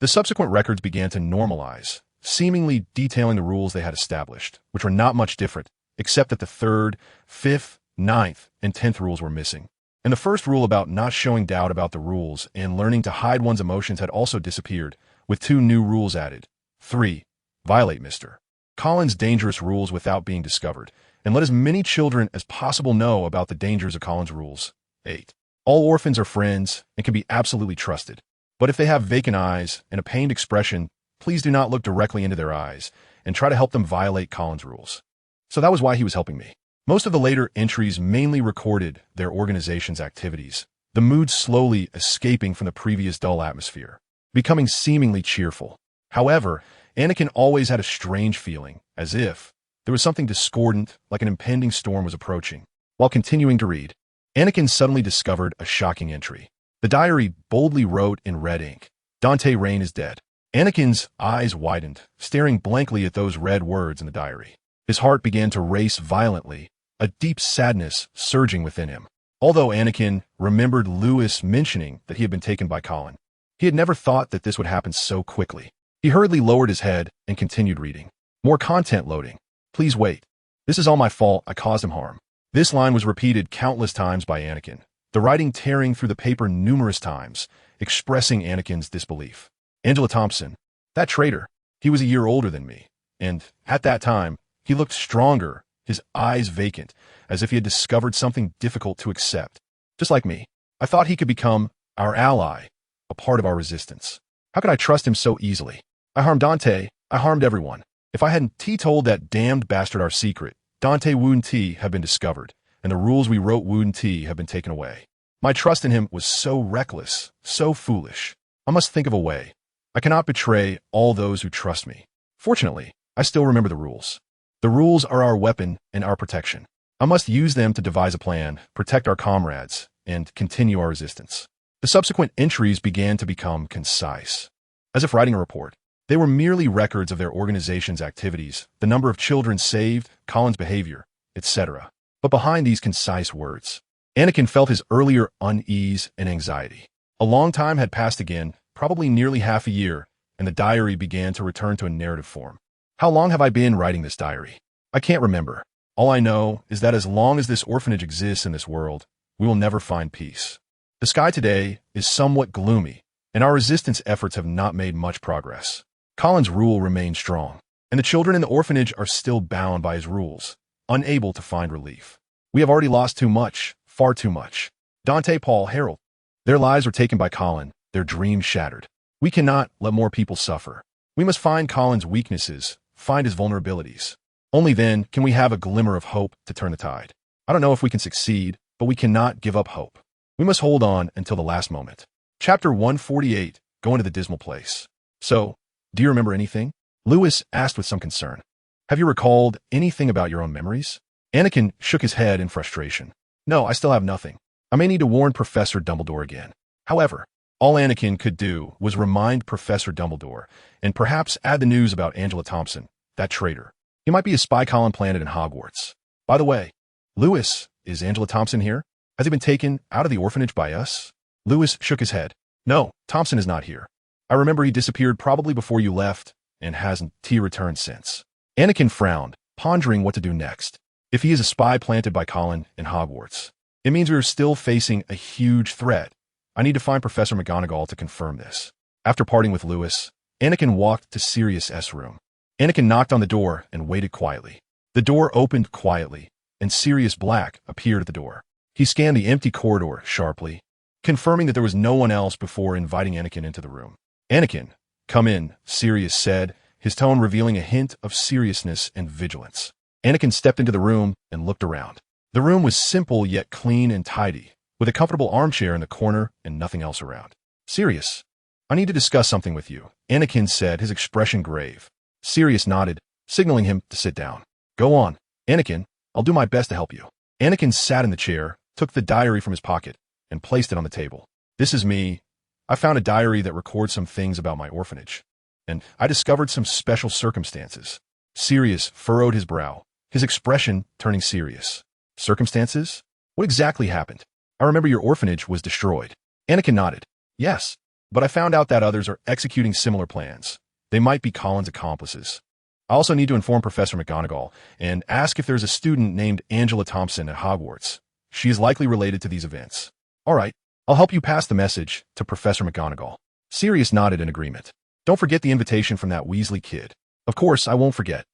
The subsequent records began to normalize, seemingly detailing the rules they had established, which were not much different, except that the 3rd, 5th, 9th, and 10th rules were missing. And the first rule about not showing doubt about the rules and learning to hide one's emotions had also disappeared, with 2 new rules added. 3. Violate Mr. Colin's dangerous rules without being discovered, and let as many children as possible know about the dangers of Colin's rules. 8. All orphans are friends and can be absolutely trusted, but if they have vacant eyes and a pained expression, please do not look directly into their eyes, and try to help them violate Colin's rules. So that was why he was helping me. Most of the later entries mainly recorded their organization's activities, the mood slowly escaping from the previous dull atmosphere, becoming seemingly cheerful. However, Anakin always had a strange feeling, as if there was something discordant, like an impending storm was approaching. While continuing to read, Anakin suddenly discovered a shocking entry. The diary boldly wrote in red ink, "Dante Rain is dead." Anakin's eyes widened, staring blankly at those red words in the diary. His heart began to race violently, a deep sadness surging within him. Although Anakin remembered Lewis mentioning that he had been taken by Colin, he had never thought that this would happen so quickly. He hurriedly lowered his head and continued reading. More content loading. Please wait. This is all my fault. I caused him harm. This line was repeated countless times by Anakin, the writing tearing through the paper numerous times, expressing Anakin's disbelief. Angela Thompson, that traitor, he was a year older than me, and at that time, he looked stronger, his eyes vacant, as if he had discovered something difficult to accept. Just like me, I thought he could become our ally, a part of our resistance. How could I trust him so easily? I harmed Dante, I harmed everyone. If I hadn't told that damned bastard our secret, Dante Woon-T had been discovered, and the rules we wrote Woon-T had been taken away. My trust in him was so reckless, so foolish. I must think of a way. I cannot betray all those who trust me. Fortunately, I still remember the rules. The rules are our weapon and our protection. I must use them to devise a plan, protect our comrades, and continue our resistance. The subsequent entries began to become concise. As if writing a report, they were merely records of their organization's activities, the number of children saved, Colin's behavior, etc. But behind these concise words, Anakin felt his earlier unease and anxiety. A long time had passed again, probably nearly half a year, and the diary began to return to a narrative form. How long have I been writing this diary? I can't remember. All I know is that as long as this orphanage exists in this world, we will never find peace. The sky today is somewhat gloomy, and our resistance efforts have not made much progress. Colin's rule remains strong, and the children in the orphanage are still bound by his rules, unable to find relief. We have already lost too much, far too much. Dante, Paul, Harold. Their lives were taken by Colin, their dreams shattered. We cannot let more people suffer. We must find Colin's weaknesses, find his vulnerabilities. Only then can we have a glimmer of hope to turn the tide. I don't know if we can succeed, but we cannot give up hope. We must hold on until the last moment. Chapter 148, Going to the Dismal Place. So, do you remember anything? Lewis asked with some concern. Have you recalled anything about your own memories? Anakin shook his head in frustration. No, I still have nothing. I may need to warn Professor Dumbledore again. However, all Anakin could do was remind Professor Dumbledore, and perhaps add the news about Angela Thompson, that traitor. He might be a spy Colin planted in Hogwarts. By the way, Lewis, is Angela Thompson here? Has he been taken out of the orphanage by us? Lewis shook his head. No, Thompson is not here. I remember he disappeared probably before you left, and hasn't returned since. Anakin frowned, pondering what to do next. If he is a spy planted by Colin in Hogwarts, it means we are still facing a huge threat. I need to find Professor McGonagall to confirm this. After parting with Lewis, Anakin walked to Sirius's room. Anakin knocked on the door and waited quietly. The door opened quietly, and Sirius Black appeared at the door. He scanned the empty corridor sharply, confirming that there was no one else before inviting Anakin into the room. Anakin, come in, Sirius said, his tone revealing a hint of seriousness and vigilance. Anakin stepped into the room and looked around. The room was simple yet clean and tidy, with a comfortable armchair in the corner and nothing else around. Sirius, I need to discuss something with you, Anakin said, his expression grave. Sirius nodded, signaling him to sit down. Go on, Anakin, I'll do my best to help you. Anakin sat in the chair, took the diary from his pocket, and placed it on the table. This is me. I found a diary that records some things about my orphanage, and I discovered some special circumstances. Sirius furrowed his brow, his expression turning serious. Circumstances? What exactly happened? I remember your orphanage was destroyed. Anakin nodded. Yes, but I found out that others are executing similar plans. They might be Colin's accomplices. I also need to inform Professor McGonagall and ask if there's a student named Angela Thompson at Hogwarts. She is likely related to these events. All right, I'll help you pass the message to Professor McGonagall. Sirius nodded in agreement. Don't forget the invitation from that Weasley kid. Of course, I won't forget.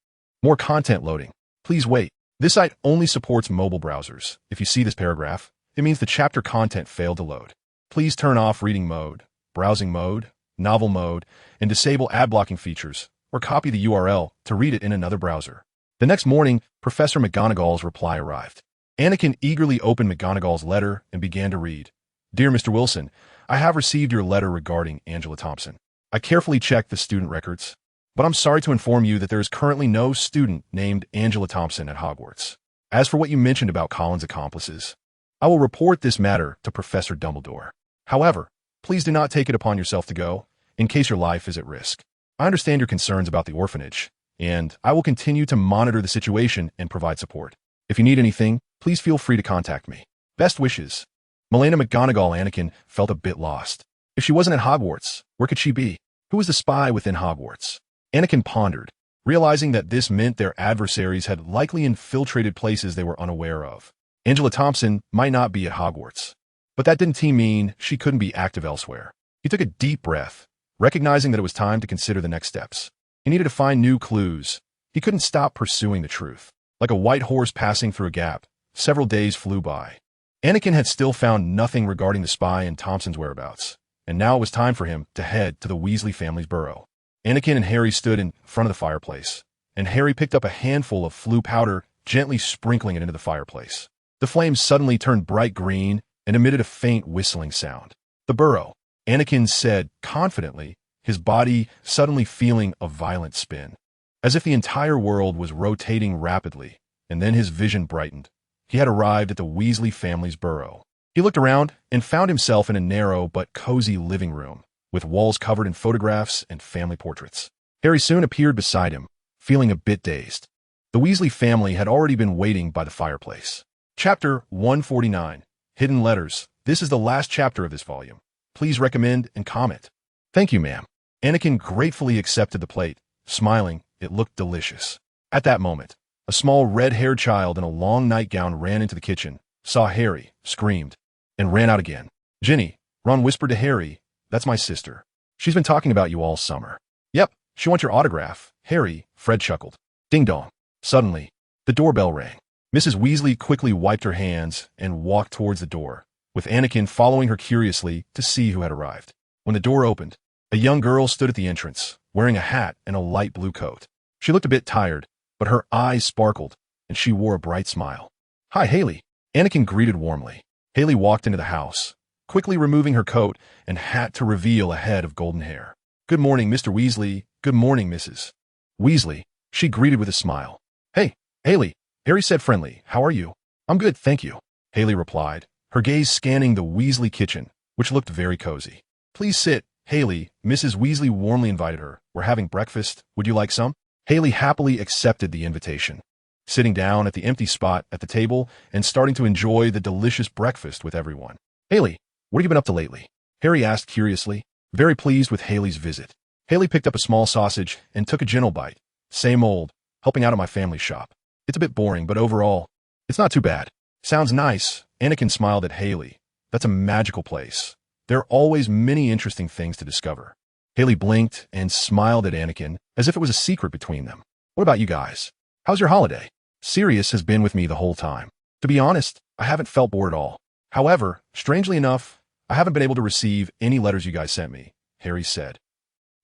More content loading. Please wait. This site only supports mobile browsers. If you see this paragraph, it means the chapter content failed to load. Please turn off reading mode, browsing mode, novel mode, and disable ad blocking features, or copy the URL to read it in another browser. The next morning, Professor McGonagall's reply arrived. Anakin eagerly opened McGonagall's letter and began to read. Dear Mr. Wilson, I have received your letter regarding Angela Thompson. I carefully checked the student records, but I'm sorry to inform you that there is currently no student named Angela Thompson at Hogwarts. As for what you mentioned about Colin's accomplices, I will report this matter to Professor Dumbledore. However, please do not take it upon yourself to go, in case your life is at risk. I understand your concerns about the orphanage, and I will continue to monitor the situation and provide support. If you need anything, please feel free to contact me. Best wishes. Melena McGonagall. Anakin felt a bit lost. If she wasn't at Hogwarts, where could she be? Who was the spy within Hogwarts? Anakin pondered, realizing that this meant their adversaries had likely infiltrated places they were unaware of. Angela Thompson might not be at Hogwarts, but that didn't mean she couldn't be active elsewhere. He took a deep breath, recognizing that it was time to consider the next steps. He needed to find new clues. He couldn't stop pursuing the truth. Like a white horse passing through a gap, several days flew by. Anakin had still found nothing regarding the spy and Thompson's whereabouts, and now it was time for him to head to the Weasley family's burrow. Anakin and Harry stood in front of the fireplace, and Harry picked up a handful of flue powder, gently sprinkling it into the fireplace. The flames suddenly turned bright green and emitted a faint whistling sound. The burrow, Anakin said confidently, his body suddenly feeling a violent spin, as if the entire world was rotating rapidly, and then his vision brightened. He had arrived at the Weasley family's burrow. He looked around and found himself in a narrow but cozy living room, with walls covered in photographs and family portraits. Harry soon appeared beside him, feeling a bit dazed. The Weasley family had already been waiting by the fireplace. Chapter 149, Hidden Letters. This is the last chapter of this volume. Please recommend and comment. Thank you, ma'am. Anakin gratefully accepted the plate, smiling. It looked delicious. At that moment, a small red-haired child in a long nightgown ran into the kitchen, saw Harry, screamed, and ran out again. Ginny, Ron whispered to Harry, that's my sister. She's been talking about you all summer. Yep, she wants your autograph. Harry, Fred chuckled. Ding dong. Suddenly, the doorbell rang. Mrs. Weasley quickly wiped her hands and walked towards the door, with Anakin following her curiously to see who had arrived. When the door opened, a young girl stood at the entrance, wearing a hat and a light blue coat. She looked a bit tired, but her eyes sparkled, and she wore a bright smile. Hi, Haley. Anakin greeted warmly. Haley walked into the house, quickly removing her coat and hat to reveal a head of golden hair. Good morning, Mr. Weasley. Good morning, Mrs. Weasley, she greeted with a smile. Hey, Haley, Harry said friendly. How are you? I'm good, thank you, Haley replied, her gaze scanning the Weasley kitchen, which looked very cozy. Please sit, Haley, Mrs. Weasley warmly invited her. We're having breakfast. Would you like some? Haley happily accepted the invitation, sitting down at the empty spot at the table and starting to enjoy the delicious breakfast with everyone. Haley, what have you been up to lately? Harry asked curiously, very pleased with Haley's visit. Haley picked up a small sausage and took a gentle bite. Same old, helping out at my family's shop. It's a bit boring, but overall, it's not too bad. Sounds nice. Anakin smiled at Haley. That's a magical place. There are always many interesting things to discover. Haley blinked and smiled at Anakin as if it was a secret between them. What about you guys? How's your holiday? Sirius has been with me the whole time. To be honest, I haven't felt bored at all. However, strangely enough, I haven't been able to receive any letters you guys sent me, Harry said.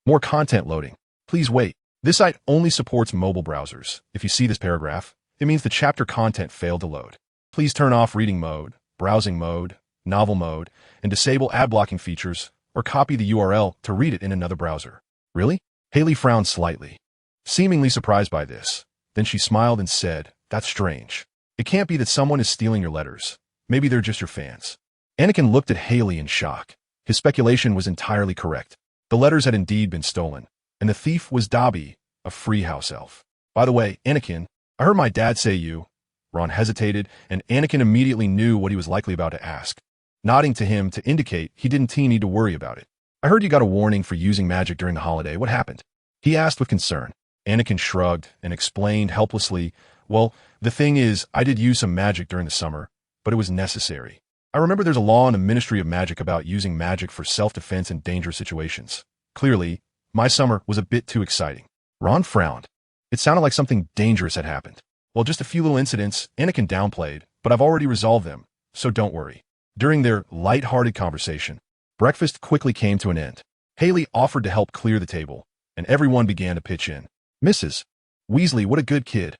More content loading. Please wait. This site only supports mobile browsers. If you see this paragraph, it means the chapter content failed to load. Please turn off reading mode, browsing mode, novel mode, and disable ad blocking features, or copy the URL to read it in another browser. Really? Haley frowned slightly, seemingly surprised by this. Then she smiled and said, that's strange. It can't be that someone is stealing your letters. Maybe they're just your fans. Anakin looked at Haley in shock. His speculation was entirely correct. The letters had indeed been stolen, and the thief was Dobby, a free house elf. By the way, Anakin, I heard my dad say you. Ron hesitated, and Anakin immediately knew what he was likely about to ask, nodding to him to indicate he didn't need to worry about it. I heard you got a warning for using magic during the holiday. What happened? He asked with concern. Anakin shrugged and explained helplessly, well, the thing is, I did use some magic during the summer, but it was necessary. I remember there's a law in the Ministry of Magic about using magic for self-defense in dangerous situations. Clearly, my summer was a bit too exciting. Ron frowned. It sounded like something dangerous had happened. Well, just a few little incidents Anakin downplayed, but I've already resolved them, so don't worry. During their light-hearted conversation, breakfast quickly came to an end. Haley offered to help clear the table, and everyone began to pitch in. Mrs. Weasley, what a good kid.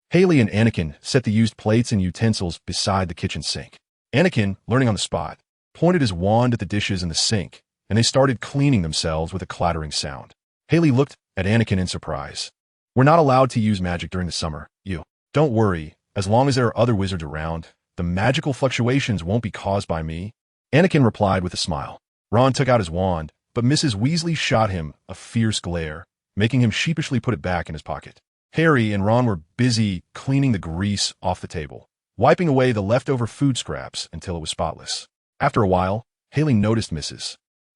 Haley and Anakin set the used plates and utensils beside the kitchen sink. Anakin, learning on the spot, pointed his wand at the dishes in the sink, and they started cleaning themselves with a clattering sound. Haley looked at Anakin in surprise. We're not allowed to use magic during the summer, you. Don't worry, as long as there are other wizards around, the magical fluctuations won't be caused by me. Anakin replied with a smile. Ron took out his wand, but Mrs. Weasley shot him a fierce glare, making him sheepishly put it back in his pocket. Harry and Ron were busy cleaning the grease off the table, wiping away the leftover food scraps until it was spotless. After a while, Haley noticed Mrs.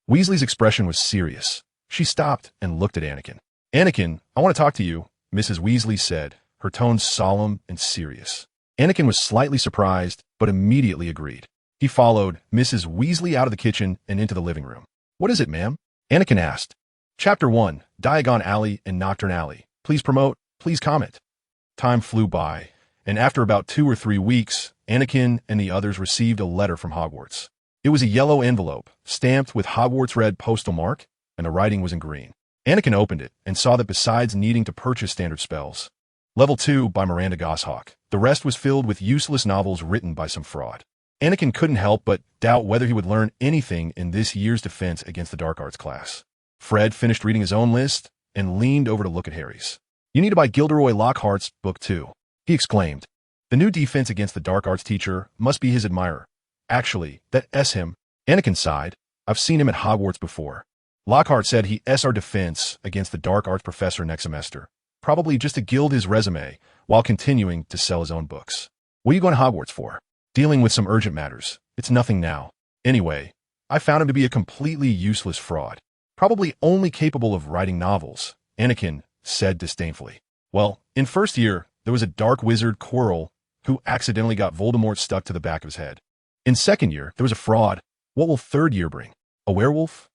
Weasley's expression was serious. She stopped and looked at Anakin. Anakin, I want to talk to you, Mrs. Weasley said, her tone solemn and serious. Anakin was slightly surprised, but immediately agreed. He followed Mrs. Weasley out of the kitchen and into the living room. What is it, ma'am? Anakin asked. Chapter 1, Diagon Alley and Nocturne Alley. Please promote, please comment. Time flew by, and after about 2 or 3 weeks, Anakin and the others received a letter from Hogwarts. It was a yellow envelope, stamped with Hogwarts red postal mark, and the writing was in green. Anakin opened it and saw that besides needing to purchase standard spells, Level 2 by Miranda Goshawk, the rest was filled with useless novels written by some fraud. Anakin couldn't help but doubt whether he would learn anything in this year's defense against the dark arts class. Fred finished reading his own list and leaned over to look at Harry's. You need to buy Gilderoy Lockhart's book too, he exclaimed. The new defense against the dark arts teacher must be his admirer. Actually, that S him. Anakin sighed. I've seen him at Hogwarts before. Lockhart said he S our defense against the dark arts professor next semester, probably just to gild his resume while continuing to sell his own books. What are you going to Hogwarts for? Dealing with some urgent matters. It's nothing now. Anyway, I found him to be a completely useless fraud, probably only capable of writing novels, Anakin said disdainfully. Well, in first year, there was a dark wizard, Quirrell, who accidentally got Voldemort stuck to the back of his head. In second year, there was a fraud. What will third year bring? A werewolf?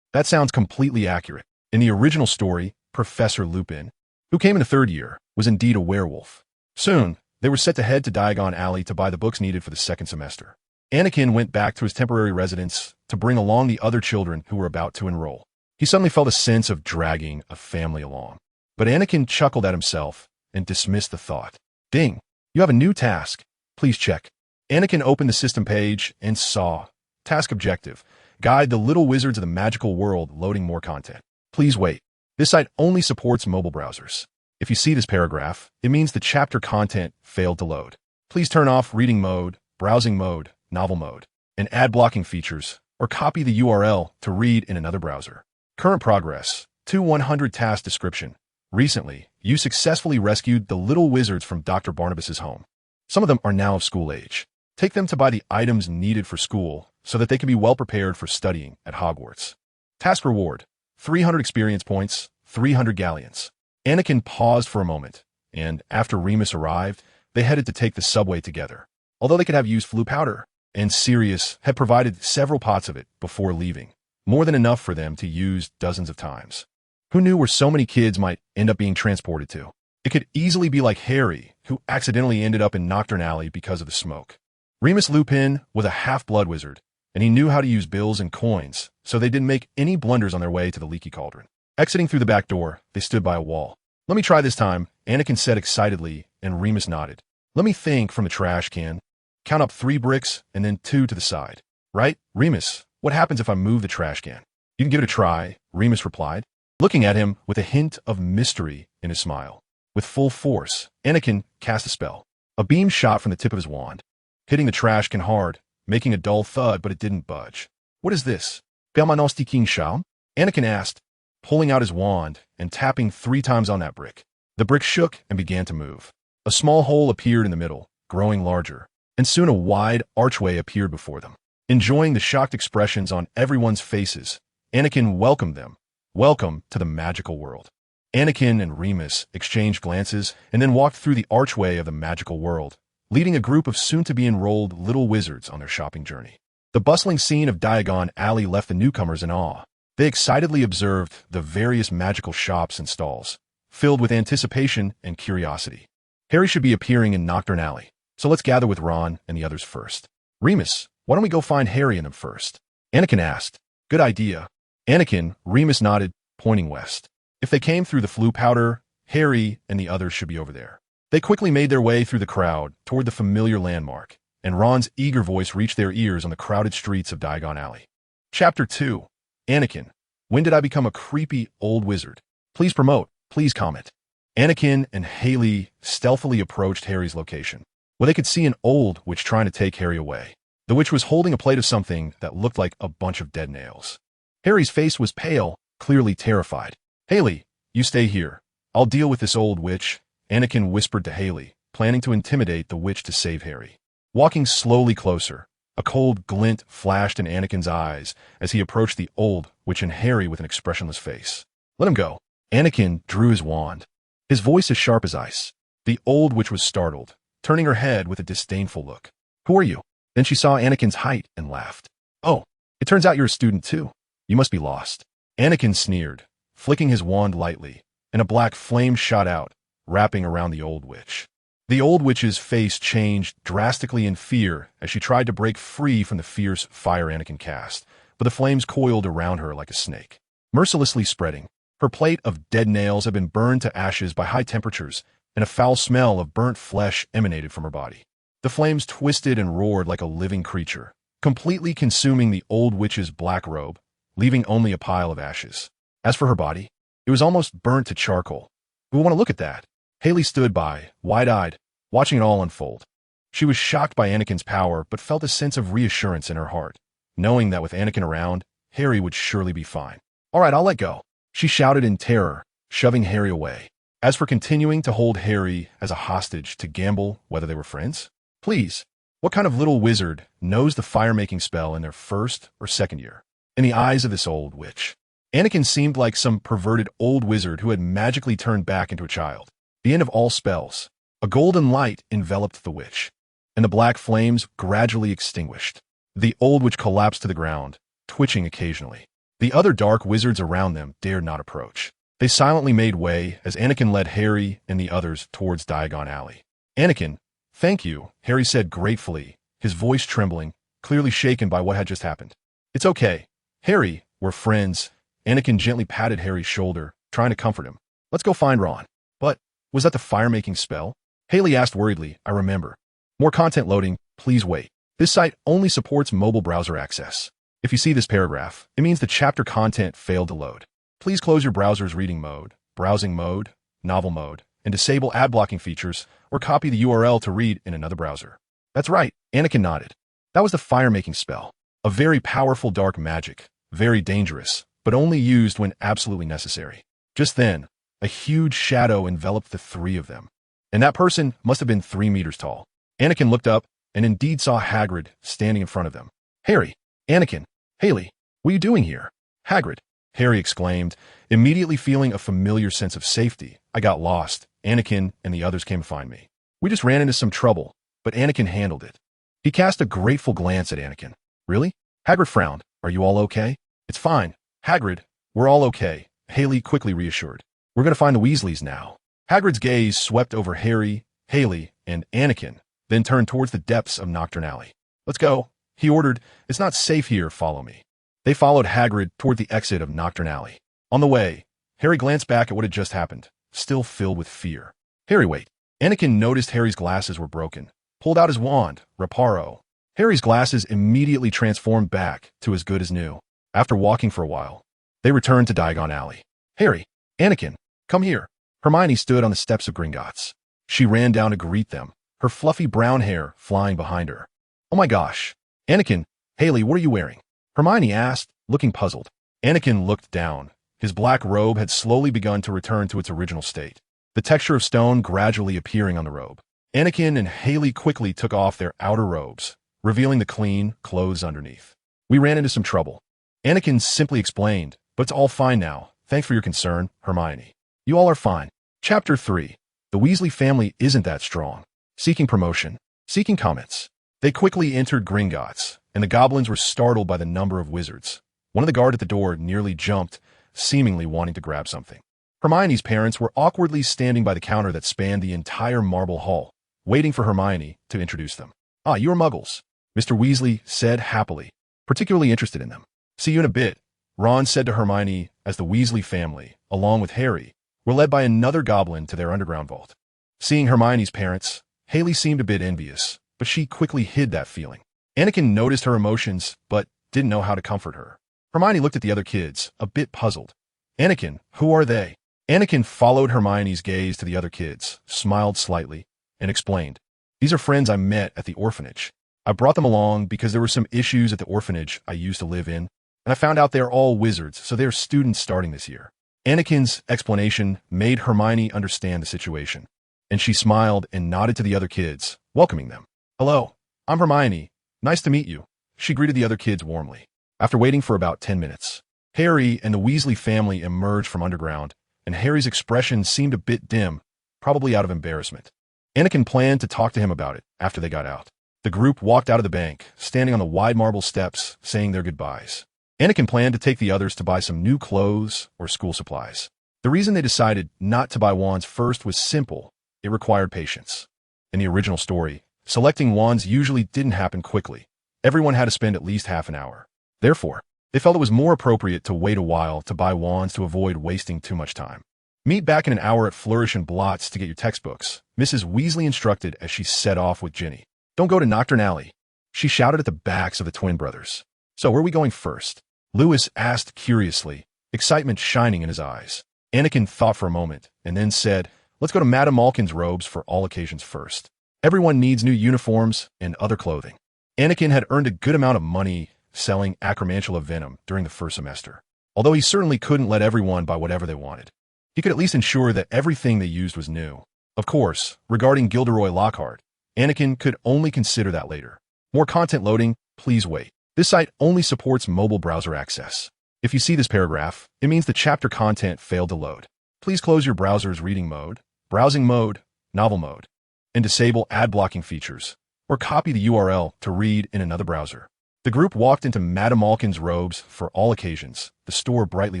That sounds completely accurate. In the original story, Professor Lupin, who came in the third year, was indeed a werewolf. Soon, they were set to head to Diagon Alley to buy the books needed for the second semester. Anakin went back to his temporary residence to bring along the other children who were about to enroll. He suddenly felt a sense of dragging a family along. But Anakin chuckled at himself and dismissed the thought. Ding! You have a new task. Please check. Anakin opened the system page and saw, Task Objective, Guide the Little Wizards of the Magical World loading more content. Please wait. This site only supports mobile browsers. If you see this paragraph, it means the chapter content failed to load. Please turn off reading mode, browsing mode, novel mode, and ad blocking features, or copy the URL to read in another browser. Current progress, 2-100 task description. Recently, you successfully rescued the little wizards from Dr. Barnabas's home. Some of them are now of school age. Take them to buy the items needed for school so that they can be well prepared for studying at Hogwarts. Task reward, 300 experience points, 300 galleons. Anakin paused for a moment, and after Remus arrived, they headed to take the subway together. Although they could have used flu powder, and Sirius had provided several pots of it before leaving, more than enough for them to use dozens of times. Who knew where so many kids might end up being transported to? It could easily be like Harry, who accidentally ended up in Nocturne Alley because of the smoke. Remus Lupin was a half-blood wizard, and he knew how to use bills and coins, so they didn't make any blunders on their way to the leaky cauldron. Exiting through the back door, they stood by a wall. Let me try this time, Anakin said excitedly, and Remus nodded. Let me think from the trash can. Count up 3 bricks and then 2 to the side. Right, Remus, what happens if I move the trash can? You can give it a try, Remus replied, looking at him with a hint of mystery in his smile. With full force, Anakin cast a spell. A beam shot from the tip of his wand, hitting the trash can hard, making a dull thud, but it didn't budge. What is this? Belmanosti King Shaum? Anakin asked, pulling out his wand and tapping 3 times on that brick. The brick shook and began to move. A small hole appeared in the middle, growing larger, and soon a wide archway appeared before them. Enjoying the shocked expressions on everyone's faces, Anakin welcomed them. Welcome to the magical world. Anakin and Remus exchanged glances and then walked through the archway of the magical world, leading a group of soon-to-be-enrolled little wizards on their shopping journey. The bustling scene of Diagon Alley left the newcomers in awe. They excitedly observed the various magical shops and stalls, filled with anticipation and curiosity. Harry should be appearing in Nocturne Alley, so let's gather with Ron and the others first. Remus, why don't we go find Harry and them first? Anakin asked. Good idea. Anakin, Remus nodded, pointing west. If they came through the flue powder, Harry and the others should be over there. They quickly made their way through the crowd toward the familiar landmark, and Ron's eager voice reached their ears on the crowded streets of Diagon Alley. Chapter 2. Anakin, when did I become a creepy old wizard? Please promote, please comment. Anakin and Haley stealthily approached Harry's location. Well, they could see an old witch trying to take Harry away. The witch was holding a plate of something that looked like a bunch of dead nails. Harry's face was pale, clearly terrified. Haley, you stay here. I'll deal with this old witch, Anakin whispered to Haley, planning to intimidate the witch to save Harry. Walking slowly closer, a cold glint flashed in Anakin's eyes as he approached the old witch and Harry with an expressionless face. Let him go. Anakin drew his wand, his voice as sharp as ice. The old witch was startled, turning her head with a disdainful look. Who are you? Then she saw Anakin's height and laughed. Oh, it turns out you're a student too. You must be lost. Anakin sneered, flicking his wand lightly, and a black flame shot out, wrapping around the old witch. The old witch's face changed drastically in fear as she tried to break free from the fierce fire Anakin cast, but the flames coiled around her like a snake, mercilessly spreading. Her plate of dead nails had been burned to ashes by high temperatures, and a foul smell of burnt flesh emanated from her body. The flames twisted and roared like a living creature, completely consuming the old witch's black robe, leaving only a pile of ashes. As for her body, it was almost burnt to charcoal. Who would want to look at that? Haley stood by, wide-eyed, watching it all unfold. She was shocked by Anakin's power, but felt a sense of reassurance in her heart, knowing that with Anakin around, Harry would surely be fine. All right, I'll let go, she shouted in terror, shoving Harry away. As for continuing to hold Harry as a hostage to gamble whether they were friends? Please, what kind of little wizard knows the fire-making spell in their first or second year? In the eyes of this old witch, Anakin seemed like some perverted old wizard who had magically turned back into a child. The end of all spells. A golden light enveloped the witch, and the black flames gradually extinguished. The old witch collapsed to the ground, twitching occasionally. The other dark wizards around them dared not approach. They silently made way as Anakin led Harry and the others towards Diagon Alley. Anakin, thank you, Harry said gratefully, his voice trembling, clearly shaken by what had just happened. It's okay. Harry, we're friends. Anakin gently patted Harry's shoulder, trying to comfort him. Let's go find Ron. But was that the fire-making spell? Haley asked worriedly. I remember. More content loading, please wait. This site only supports mobile browser access. If you see this paragraph, it means the chapter content failed to load. Please close your browser's reading mode, browsing mode, novel mode, and disable ad blocking features, or copy the URL to read in another browser. That's right, Anakin nodded. That was the fire-making spell. A very powerful dark magic, very dangerous, but only used when absolutely necessary. Just then, a huge shadow enveloped the three of them. And that person must have been 3 meters tall. Anakin looked up and indeed saw Hagrid standing in front of them. Harry, Anakin, Haley, what are you doing here? Hagrid, Harry exclaimed, immediately feeling a familiar sense of safety. I got lost. Anakin and the others came to find me. We just ran into some trouble, but Anakin handled it. He cast a grateful glance at Anakin. Really? Hagrid frowned. Are you all okay? It's fine. Hagrid, we're all okay, Haley quickly reassured. We're going to find the Weasleys now. Hagrid's gaze swept over Harry, Haley, and Anakin, then turned towards the depths of Nocturne Alley. Let's go, he ordered. It's not safe here, follow me. They followed Hagrid toward the exit of Nocturne Alley. On the way, Harry glanced back at what had just happened, still filled with fear. Harry, wait. Anakin noticed Harry's glasses were broken, pulled out his wand, Reparo. Harry's glasses immediately transformed back to as good as new. After walking for a while, they returned to Diagon Alley. Harry, Anakin, come here. Hermione stood on the steps of Gringotts. She ran down to greet them, her fluffy brown hair flying behind her. Oh my gosh. Anakin, Haley, what are you wearing? Hermione asked, looking puzzled. Anakin looked down. His black robe had slowly begun to return to its original state, the texture of stone gradually appearing on the robe. Anakin and Haley quickly took off their outer robes, revealing the clean clothes underneath. We ran into some trouble. Anakin simply explained, but it's all fine now. Thanks for your concern, Hermione. You all are fine. Chapter 3. The Weasley family isn't that strong. Seeking promotion. Seeking comments. They quickly entered Gringotts, and the goblins were startled by the number of wizards. One of the guard at the door nearly jumped, seemingly wanting to grab something. Hermione's parents were awkwardly standing by the counter that spanned the entire marble hall, waiting for Hermione to introduce them. Ah, you're Muggles, Mr. Weasley said happily, particularly interested in them. See you in a bit, Ron said to Hermione as the Weasley family, along with Harry, were led by another goblin to their underground vault. Seeing Hermione's parents, Haley seemed a bit envious, but she quickly hid that feeling. Anakin noticed her emotions, but didn't know how to comfort her. Hermione looked at the other kids, a bit puzzled. Anakin, who are they? Anakin followed Hermione's gaze to the other kids, smiled slightly, and explained, "These are friends I met at the orphanage. I brought them along because there were some issues at the orphanage I used to live in, and I found out they're all wizards, so they're students starting this year." Anakin's explanation made Hermione understand the situation, and she smiled and nodded to the other kids, welcoming them. "Hello, I'm Hermione. Nice to meet you." She greeted the other kids warmly. After waiting for about 10 minutes, Harry and the Weasley family emerged from underground, and Harry's expression seemed a bit dim, probably out of embarrassment. Anakin planned to talk to him about it after they got out. The group walked out of the bank, standing on the wide marble steps, saying their goodbyes. Anakin planned to take the others to buy some new clothes or school supplies. The reason they decided not to buy wands first was simple. It required patience. In the original story, selecting wands usually didn't happen quickly. Everyone had to spend at least half an hour. Therefore, they felt it was more appropriate to wait a while to buy wands to avoid wasting too much time. "Meet back in an hour at Flourish and Blots to get your textbooks," Mrs. Weasley instructed as she set off with Ginny. "Don't go to Nocturne Alley," she shouted at the backs of the twin brothers. "So where are we going first?" Lewis asked curiously, excitement shining in his eyes. Anakin thought for a moment, and then said, "Let's go to Madame Malkin's robes for all occasions first. Everyone needs new uniforms and other clothing." Anakin had earned a good amount of money selling acromantula venom during the first semester. Although he certainly couldn't let everyone buy whatever they wanted, he could at least ensure that everything they used was new. Of course, regarding Gilderoy Lockhart, Anakin could only consider that later. More content loading, please wait. This site only supports mobile browser access. If you see this paragraph, it means the chapter content failed to load. Please close your browser's reading mode, browsing mode, novel mode, and disable ad blocking features, or copy the URL to read in another browser. The group walked into Madame Malkin's robes for all occasions, the store brightly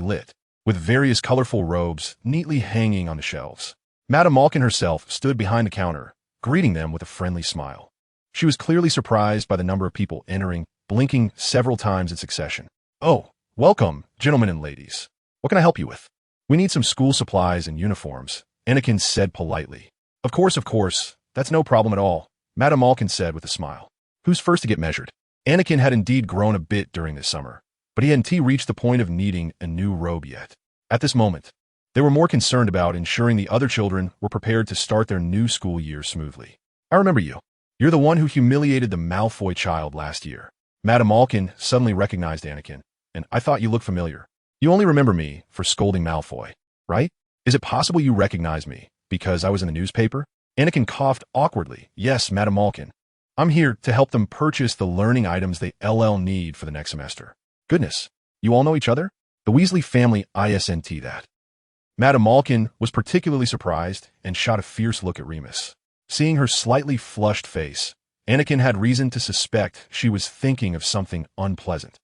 lit, with various colorful robes neatly hanging on the shelves. Madame Malkin herself stood behind the counter, greeting them with a friendly smile. She was clearly surprised by the number of people entering, blinking several times in succession. "Oh, welcome, gentlemen and ladies. What can I help you with?" "We need some school supplies and uniforms," Anakin said politely. Of course, that's no problem at all," Madame Malkin said with a smile. "Who's first to get measured?" Anakin had indeed grown a bit during this summer, but he hadn't reached the point of needing a new robe yet. At this moment, they were more concerned about ensuring the other children were prepared to start their new school year smoothly. "I remember you. You're the one who humiliated the Malfoy child last year." Madame Malkin suddenly recognized Anakin, "And I thought you looked familiar. You only remember me for scolding Malfoy, right? Is it possible you recognize me because I was in the newspaper?" Anakin coughed awkwardly. "Yes, Madame Malkin. I'm here to help them purchase the learning items they need for the next semester." "Goodness, you all know each other?" The Weasley family ISNT that. Madame Malkin was particularly surprised and shot a fierce look at Remus. Seeing her slightly flushed face, Anakin had reason to suspect she was thinking of something unpleasant.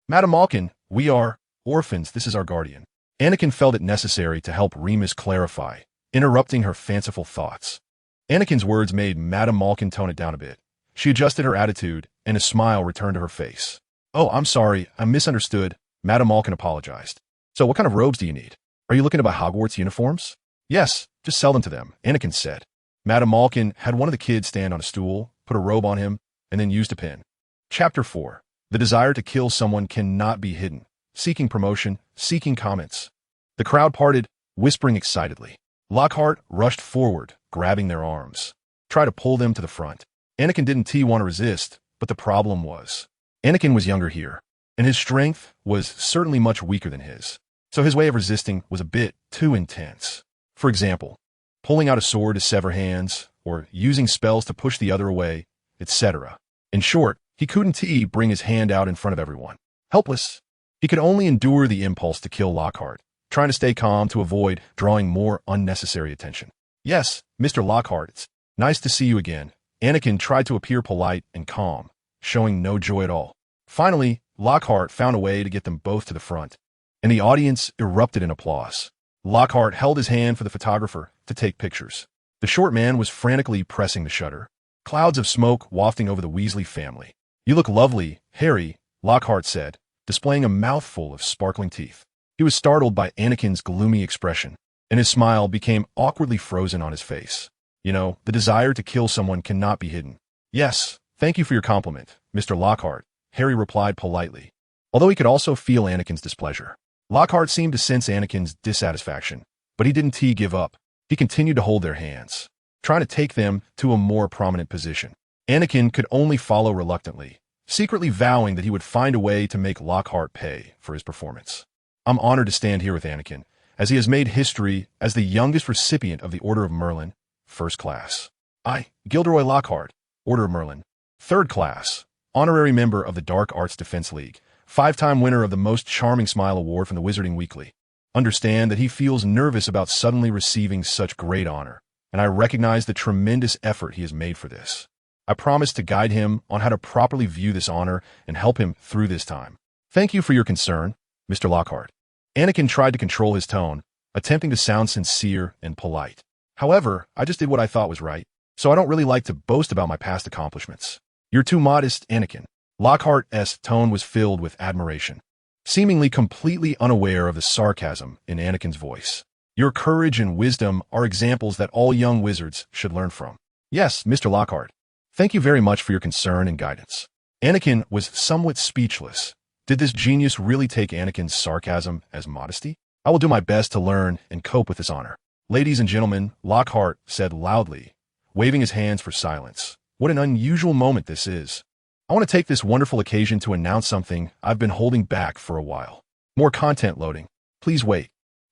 "Madame Malkin, we are orphans. This is our guardian." Anakin felt it necessary to help Remus clarify, interrupting her fanciful thoughts. Anakin's words made Madame Malkin tone it down a bit. She adjusted her attitude, and a smile returned to her face. "Oh, I'm sorry, I misunderstood," Madame Malkin apologized. "So what kind of robes do you need? Are you looking to buy Hogwarts uniforms?" "Yes, just sell them to them," Anakin said. Madame Malkin had one of the kids stand on a stool, put a robe on him, and then used a pin. Chapter 4. The desire to kill someone cannot be hidden. Seeking promotion, seeking comments. The crowd parted, whispering excitedly. Lockhart rushed forward, grabbing their arms. Tried to pull them to the front. Anakin didn't want to resist, but the problem was, Anakin was younger here, and his strength was certainly much weaker than his, so his way of resisting was a bit too intense. For example, pulling out a sword to sever hands, or using spells to push the other away, etc. In short, he couldn't bring his hand out in front of everyone. Helpless. He could only endure the impulse to kill Lockhart, trying to stay calm to avoid drawing more unnecessary attention. "Yes, Mr. Lockhart, it's nice to see you again." Anakin tried to appear polite and calm, showing no joy at all. Finally, Lockhart found a way to get them both to the front, and the audience erupted in applause. Lockhart held his hand for the photographer to take pictures. The short man was frantically pressing the shutter, clouds of smoke wafting over the Weasley family. "You look lovely, Harry," Lockhart said, displaying a mouthful of sparkling teeth. He was startled by Anakin's gloomy expression, and his smile became awkwardly frozen on his face. You know, the desire to kill someone cannot be hidden. Yes, thank you for your compliment, Mr. Lockhart, Harry replied politely, although he could also feel Anakin's displeasure. Lockhart seemed to sense Anakin's dissatisfaction, but he didn't give up. He continued to hold their hands, trying to take them to a more prominent position. Anakin could only follow reluctantly, secretly vowing that he would find a way to make Lockhart pay for his performance. I'm honored to stand here with Anakin, as he has made history as the youngest recipient of the Order of Merlin, First Class. I, Gilderoy Lockhart, Order of Merlin, Third Class, honorary member of the Dark Arts Defense League, 5-time winner of the Most Charming Smile Award from the Wizarding Weekly. Understand that he feels nervous about suddenly receiving such great honor, and I recognize the tremendous effort he has made for this. I promise to guide him on how to properly view this honor and help him through this time. Thank you for your concern, Mr. Lockhart. Anakin tried to control his tone, attempting to sound sincere and polite. However, I just did what I thought was right, so I don't really like to boast about my past accomplishments. You're too modest, Anakin. Lockhart's tone was filled with admiration, seemingly completely unaware of the sarcasm in Anakin's voice. Your courage and wisdom are examples that all young wizards should learn from. Yes, Mr. Lockhart. Thank you very much for your concern and guidance. Anakin was somewhat speechless. Did this genius really take Anakin's sarcasm as modesty? I will do my best to learn and cope with this honor. Ladies and gentlemen, Lockhart said loudly, waving his hands for silence. What an unusual moment this is. I want to take this wonderful occasion to announce something I've been holding back for a while. More content loading. Please wait.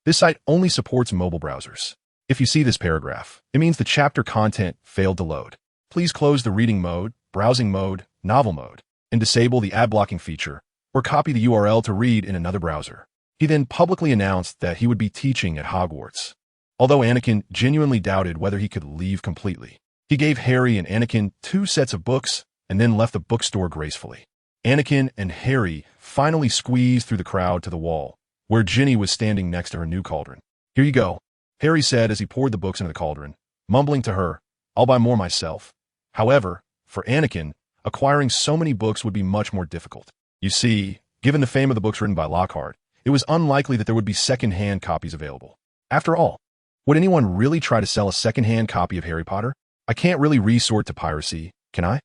This site only supports mobile browsers. If you see this paragraph, it means the chapter content failed to load. Please close the reading mode, browsing mode, novel mode, and disable the ad blocking feature, or copy the URL to read in another browser. He then publicly announced that he would be teaching at Hogwarts. Although Anakin genuinely doubted whether he could leave completely, he gave Harry and Anakin 2 sets of books and then left the bookstore gracefully. Anakin and Harry finally squeezed through the crowd to the wall, where Ginny was standing next to her new cauldron. Here you go, Harry said as he poured the books into the cauldron, mumbling to her, I'll buy more myself. However, for Anakin, acquiring so many books would be much more difficult. You see, given the fame of the books written by Lockhart, it was unlikely that there would be second-hand copies available. After all, would anyone really try to sell a second-hand copy of Harry Potter? I can't really resort to piracy, can I?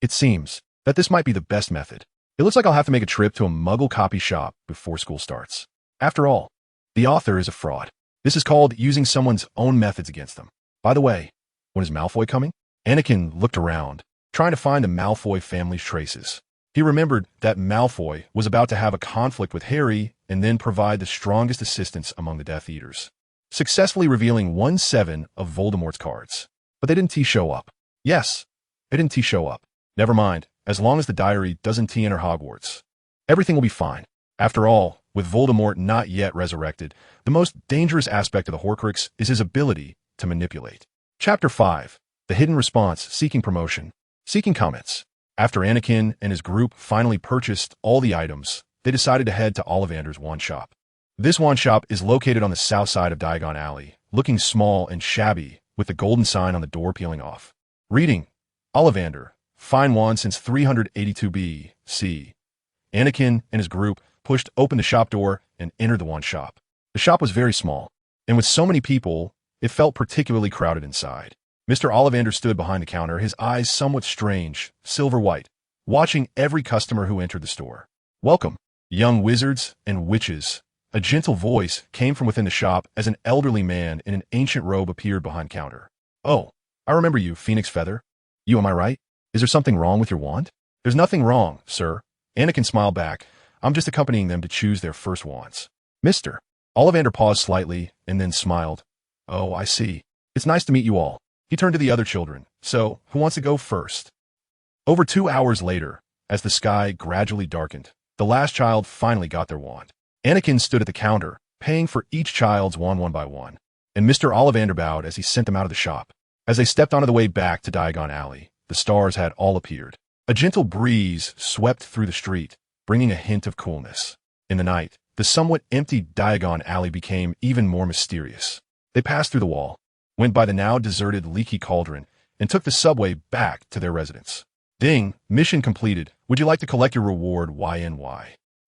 It seems that this might be the best method. It looks like I'll have to make a trip to a Muggle copy shop before school starts. After all, the author is a fraud. This is called using someone's own methods against them. By the way, when is Malfoy coming? Anakin looked around, trying to find the Malfoy family's traces. He remembered that Malfoy was about to have a conflict with Harry and then provide the strongest assistance among the Death Eaters, successfully revealing 1/7 of Voldemort's cards. But they didn't show up. Yes, they didn't show up. Never mind, as long as the diary doesn't enter Hogwarts. Everything will be fine. After all, with Voldemort not yet resurrected, the most dangerous aspect of the Horcrux is his ability to manipulate. Chapter 5. The Hidden Response, Seeking Promotion. Seeking comments. After Anakin and his group finally purchased all the items, they decided to head to Ollivander's wand shop. This wand shop is located on the south side of Diagon Alley, looking small and shabby, with the golden sign on the door peeling off. Reading, Ollivander, fine wand since 382 B.C. Anakin and his group pushed open the shop door and entered the wand shop. The shop was very small, and with so many people, it felt particularly crowded inside. Mr. Ollivander stood behind the counter, his eyes somewhat strange, silver-white, watching every customer who entered the store. Welcome, young wizards and witches. A gentle voice came from within the shop as an elderly man in an ancient robe appeared behind counter. Oh, I remember you, Phoenix Feather. You, am I right? Is there something wrong with your wand? There's nothing wrong, sir. Anakin smiled back. I'm just accompanying them to choose their first wands. Mr. Ollivander paused slightly and then smiled. Oh, I see. It's nice to meet you all. He turned to the other children. So, who wants to go first? Over 2 hours later, as the sky gradually darkened, the last child finally got their wand. Anakin stood at the counter, paying for each child's wand one by one, and Mr. Ollivander bowed as he sent them out of the shop. As they stepped onto the way back to Diagon Alley, the stars had all appeared. A gentle breeze swept through the street, bringing a hint of coolness. In the night, the somewhat empty Diagon Alley became even more mysterious. They passed through the wall, went by the now deserted Leaky Cauldron, and took the subway back to their residence. Ding, mission completed. Would you like to collect your reward, YNY?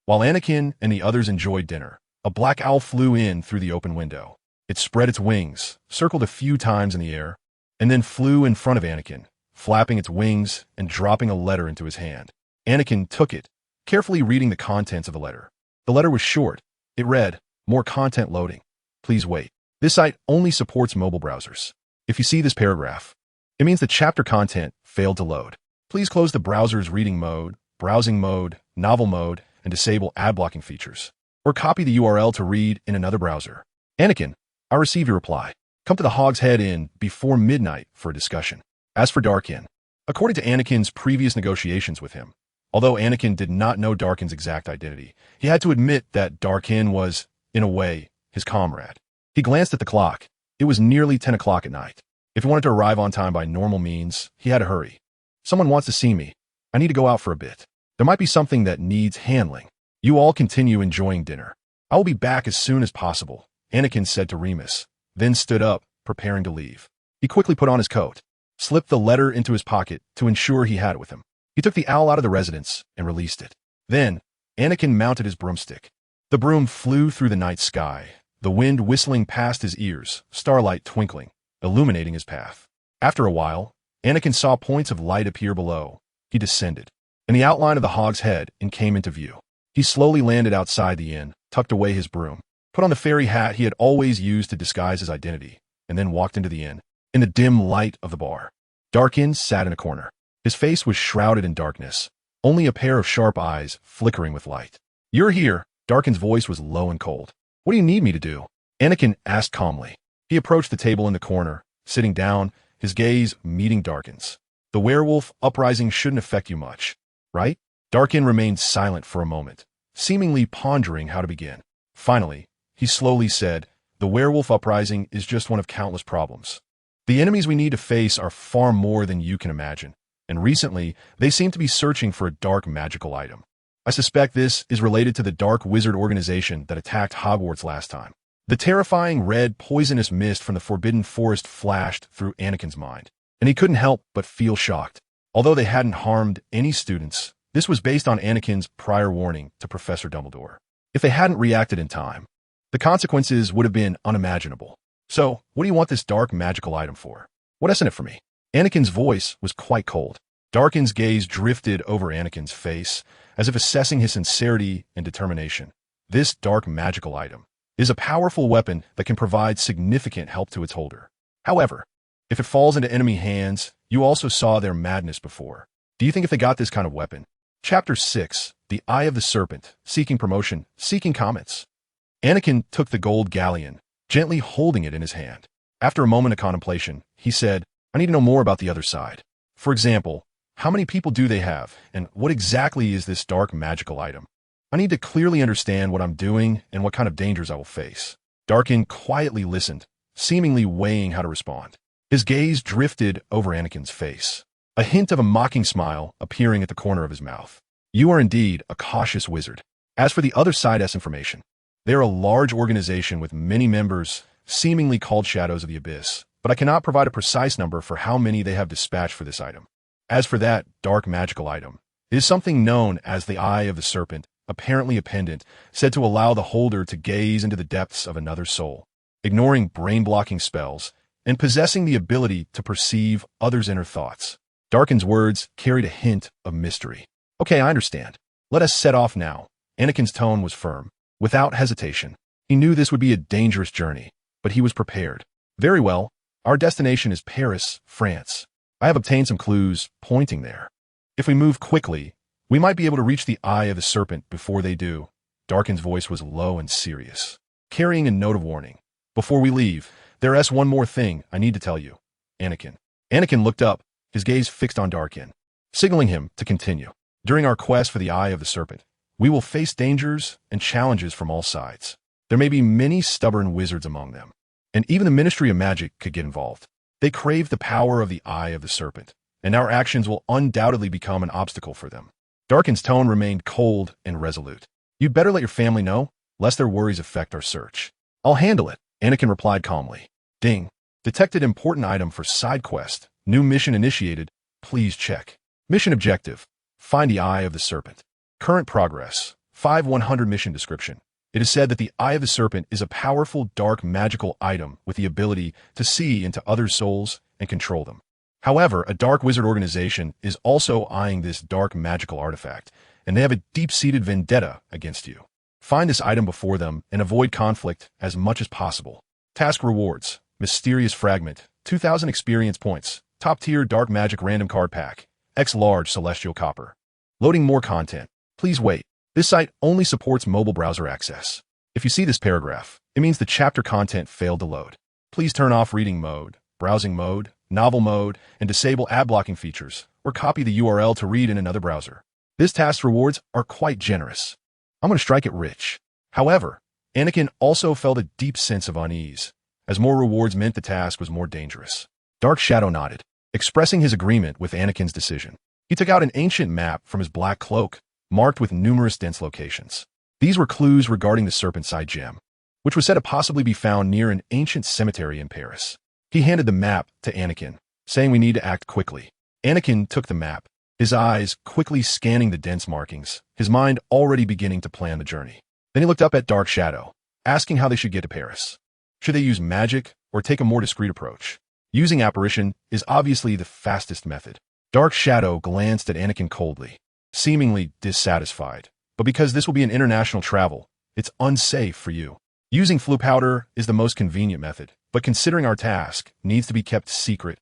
While Anakin and the others enjoyed dinner, a black owl flew in through the open window. It spread its wings, circled a few times in the air, and then flew in front of Anakin, flapping its wings and dropping a letter into his hand. Anakin took it, carefully reading the contents of the letter. The letter was short. It read, "More content loading. Please wait. This site only supports mobile browsers. If you see this paragraph, it means the chapter content failed to load. Please close the browser's reading mode, browsing mode, novel mode, and disable ad blocking features. Or copy the URL to read in another browser." Anakin, I received your reply. Come to the Hog's Head Inn before midnight for a discussion. As for Darkin, according to Anakin's previous negotiations with him, although Anakin did not know Darkin's exact identity, he had to admit that Darkin was, in a way, his comrade. He glanced at the clock. It was nearly 10 o'clock at night. If he wanted to arrive on time by normal means, he had to hurry. "Someone wants to see me. I need to go out for a bit. There might be something that needs handling. You all continue enjoying dinner. I will be back as soon as possible," Anakin said to Remus, then stood up, preparing to leave. He quickly put on his coat, slipped the letter into his pocket to ensure he had it with him. He took the owl out of the residence and released it. Then, Anakin mounted his broomstick. The broom flew through the night sky, the wind whistling past his ears, starlight twinkling, illuminating his path. After a while, Anakin saw points of light appear below. He descended, and the outline of the Hog's Head and came into view. He slowly landed outside the inn, tucked away his broom, put on the fairy hat he had always used to disguise his identity, and then walked into the inn. In the dim light of the bar, Darkin sat in a corner. His face was shrouded in darkness, only a pair of sharp eyes flickering with light. "You're here." Darkin's voice was low and cold. "What do you need me to do?" Anakin asked calmly. He approached the table in the corner, sitting down, his gaze meeting Darkin's. "The werewolf uprising shouldn't affect you much, right?" Darkin remained silent for a moment, seemingly pondering how to begin. Finally, he slowly said, "The werewolf uprising is just one of countless problems. The enemies we need to face are far more than you can imagine, and recently they seem to be searching for a dark magical item. I suspect this is related to the dark wizard organization that attacked Hogwarts last time." The terrifying red poisonous mist from the Forbidden Forest flashed through Anakin's mind, and he couldn't help but feel shocked. Although they hadn't harmed any students, this was based on Anakin's prior warning to Professor Dumbledore. If they hadn't reacted in time, the consequences would have been unimaginable. "So, what do you want this dark magical item for? What isn't it for me?" Anakin's voice was quite cold. Darkin's gaze drifted over Anakin's face, as if assessing his sincerity and determination. "This dark magical item is a powerful weapon that can provide significant help to its holder. However, if it falls into enemy hands, you also saw their madness before. Do you think if they got this kind of weapon?" Chapter 6, The Eye of the Serpent, Seeking Promotion, Seeking Comments. Anakin took the gold galleon, gently holding it in his hand. After a moment of contemplation, he said, "I need to know more about the other side. For example, how many people do they have, and what exactly is this dark magical item? I need to clearly understand what I'm doing and what kind of dangers I will face." Darkin quietly listened, seemingly weighing how to respond. His gaze drifted over Anakin's face, a hint of a mocking smile appearing at the corner of his mouth. "You are indeed a cautious wizard. As for the other side's information, they are a large organization with many members, seemingly called Shadows of the Abyss, but I cannot provide a precise number for how many they have dispatched for this item. As for that dark magical item, it is something known as the Eye of the Serpent, apparently a pendant, said to allow the holder to gaze into the depths of another's soul, ignoring brain-blocking spells, and possessing the ability to perceive others' inner thoughts." Darkin's words carried a hint of mystery. "Okay, I understand. Let us set off now." Anakin's tone was firm, without hesitation. He knew this would be a dangerous journey, but he was prepared. "Very well. Our destination is Paris, France. I have obtained some clues pointing there. If we move quickly, we might be able to reach the Eye of the Serpent before they do." Darkin's voice was low and serious, carrying a note of warning. "Before we leave, there is one more thing I need to tell you, Anakin." Anakin looked up, his gaze fixed on Darkin, signaling him to continue. "During our quest for the Eye of the Serpent, we will face dangers and challenges from all sides. There may be many stubborn wizards among them, and even the Ministry of Magic could get involved. They crave the power of the Eye of the Serpent, and our actions will undoubtedly become an obstacle for them." Darkin's tone remained cold and resolute. "You'd better let your family know, lest their worries affect our search." "I'll handle it," Anakin replied calmly. Ding. Detected important item for side quest. New mission initiated. Please check. Mission objective: find the Eye of the Serpent. Current progress: 5 100 mission description. It is said that the Eye of the Serpent is a powerful, dark, magical item with the ability to see into others' souls and control them. However, a dark wizard organization is also eyeing this dark magical artifact, and they have a deep-seated vendetta against you. Find this item before them and avoid conflict as much as possible. Task rewards: Mysterious Fragment, 2,000 experience points, top-tier dark magic random card pack, X large celestial copper. Loading more content. Please wait. This site only supports mobile browser access. If you see this paragraph, it means the chapter content failed to load. Please turn off reading mode, browsing mode, novel mode, and disable ad blocking features, or copy the URL to read in another browser. This task's rewards are quite generous. I'm going to strike it rich. However, Anakin also felt a deep sense of unease, as more rewards meant the task was more dangerous. Dark Shadow nodded, expressing his agreement with Anakin's decision. He took out an ancient map from his black cloak, marked with numerous dense locations. These were clues regarding the Serpent-Side Gem, which was said to possibly be found near an ancient cemetery in Paris. He handed the map to Anakin, saying we need to act quickly. Anakin took the map, his eyes quickly scanning the dense markings, his mind already beginning to plan the journey. Then he looked up at Dark Shadow, asking how they should get to Paris. Should they use magic or take a more discreet approach? Using apparition is obviously the fastest method. Dark Shadow glanced at Anakin coldly, seemingly dissatisfied. But because this will be an international travel, it's unsafe for you. Using flu powder is the most convenient method, but considering our task needs to be kept secret,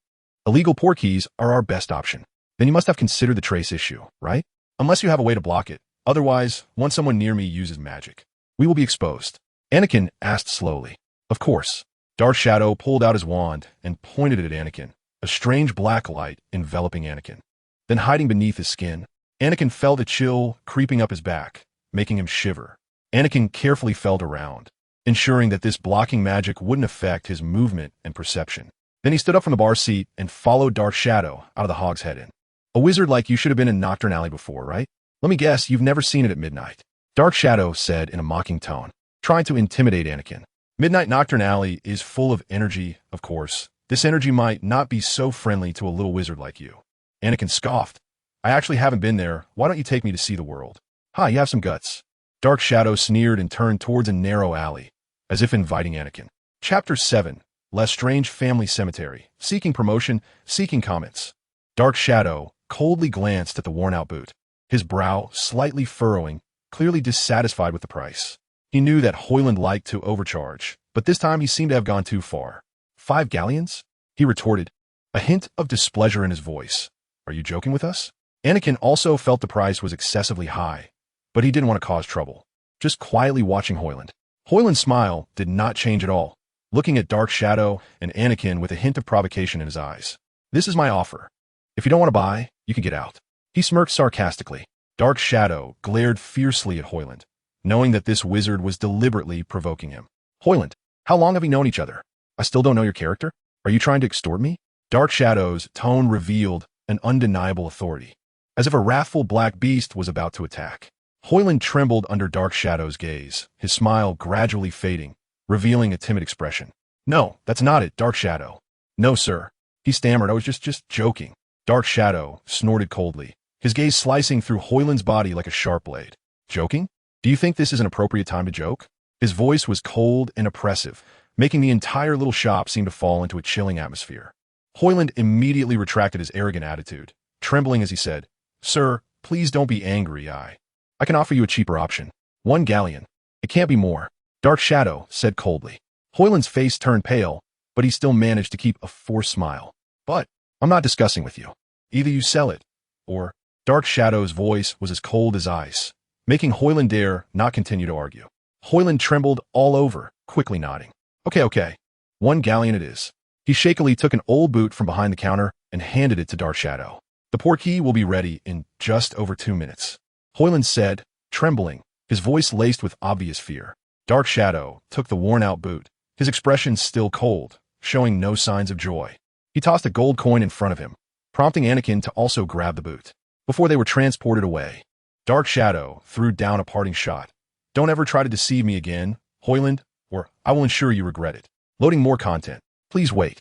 illegal portkeys are our best option. Then you must have considered the trace issue, right? Unless you have a way to block it. Otherwise, once someone near me uses magic, we will be exposed. Anakin asked slowly. Of course. Dark Shadow pulled out his wand and pointed it at Anakin, a strange black light enveloping Anakin. Then hiding beneath his skin, Anakin felt a chill creeping up his back, making him shiver. Anakin carefully felt around, ensuring that this blocking magic wouldn't affect his movement and perception. Then he stood up from the bar seat and followed Dark Shadow out of the Hog's Head Inn. A wizard like you should have been in Nocturnally before, right? Let me guess, you've never seen it at midnight. Dark Shadow said in a mocking tone, trying to intimidate Anakin. Midnight Nocturnally is full of energy, of course. This energy might not be so friendly to a little wizard like you. Anakin scoffed. I actually haven't been there. Why don't you take me to see the world? Ha, you have some guts. Dark Shadow sneered and turned towards a narrow alley, as if inviting Anakin. Chapter 7. Lestrange Family Cemetery. Seeking promotion, seeking comments. Dark Shadow coldly glanced at the worn-out boot, his brow slightly furrowing, clearly dissatisfied with the price. He knew that Hoyland liked to overcharge, but this time he seemed to have gone too far. 5 galleons? He retorted, a hint of displeasure in his voice. Are you joking with us? Anakin also felt the price was excessively high, but he didn't want to cause trouble, just quietly watching Hoyland. Hoyland's smile did not change at all, looking at Dark Shadow and Anakin with a hint of provocation in his eyes. This is my offer. If you don't want to buy, you can get out. He smirked sarcastically. Dark Shadow glared fiercely at Hoyland, knowing that this wizard was deliberately provoking him. Hoyland, how long have we known each other? I still don't know your character? Are you trying to extort me? Dark Shadow's tone revealed an undeniable authority, as if a wrathful black beast was about to attack. Hoyland trembled under Dark Shadow's gaze, his smile gradually fading, revealing a timid expression. No, that's not it, Dark Shadow. No, sir. He stammered, I was just joking. Dark Shadow snorted coldly, his gaze slicing through Hoyland's body like a sharp blade. Joking? Do you think this is an appropriate time to joke? His voice was cold and oppressive, making the entire little shop seem to fall into a chilling atmosphere. Hoyland immediately retracted his arrogant attitude, trembling as he said, Sir, please don't be angry, I can offer you a cheaper option. 1 galleon. It can't be more. Dark Shadow said coldly. Hoyland's face turned pale, but he still managed to keep a forced smile. But I'm not discussing with you. Either you sell it, or... Dark Shadow's voice was as cold as ice, making Hoyland dare not continue to argue. Hoyland trembled all over, quickly nodding. Okay. 1 galleon it is. He shakily took an old boot from behind the counter and handed it to Dark Shadow. The portkey will be ready in just over 2 minutes. Hoyland said, trembling, his voice laced with obvious fear. Dark Shadow took the worn-out boot, his expression still cold, showing no signs of joy. He tossed a gold coin in front of him, prompting Anakin to also grab the boot. Before they were transported away, Dark Shadow threw down a parting shot. Don't ever try to deceive me again, Hoyland, or I will ensure you regret it. Loading more content. Please wait.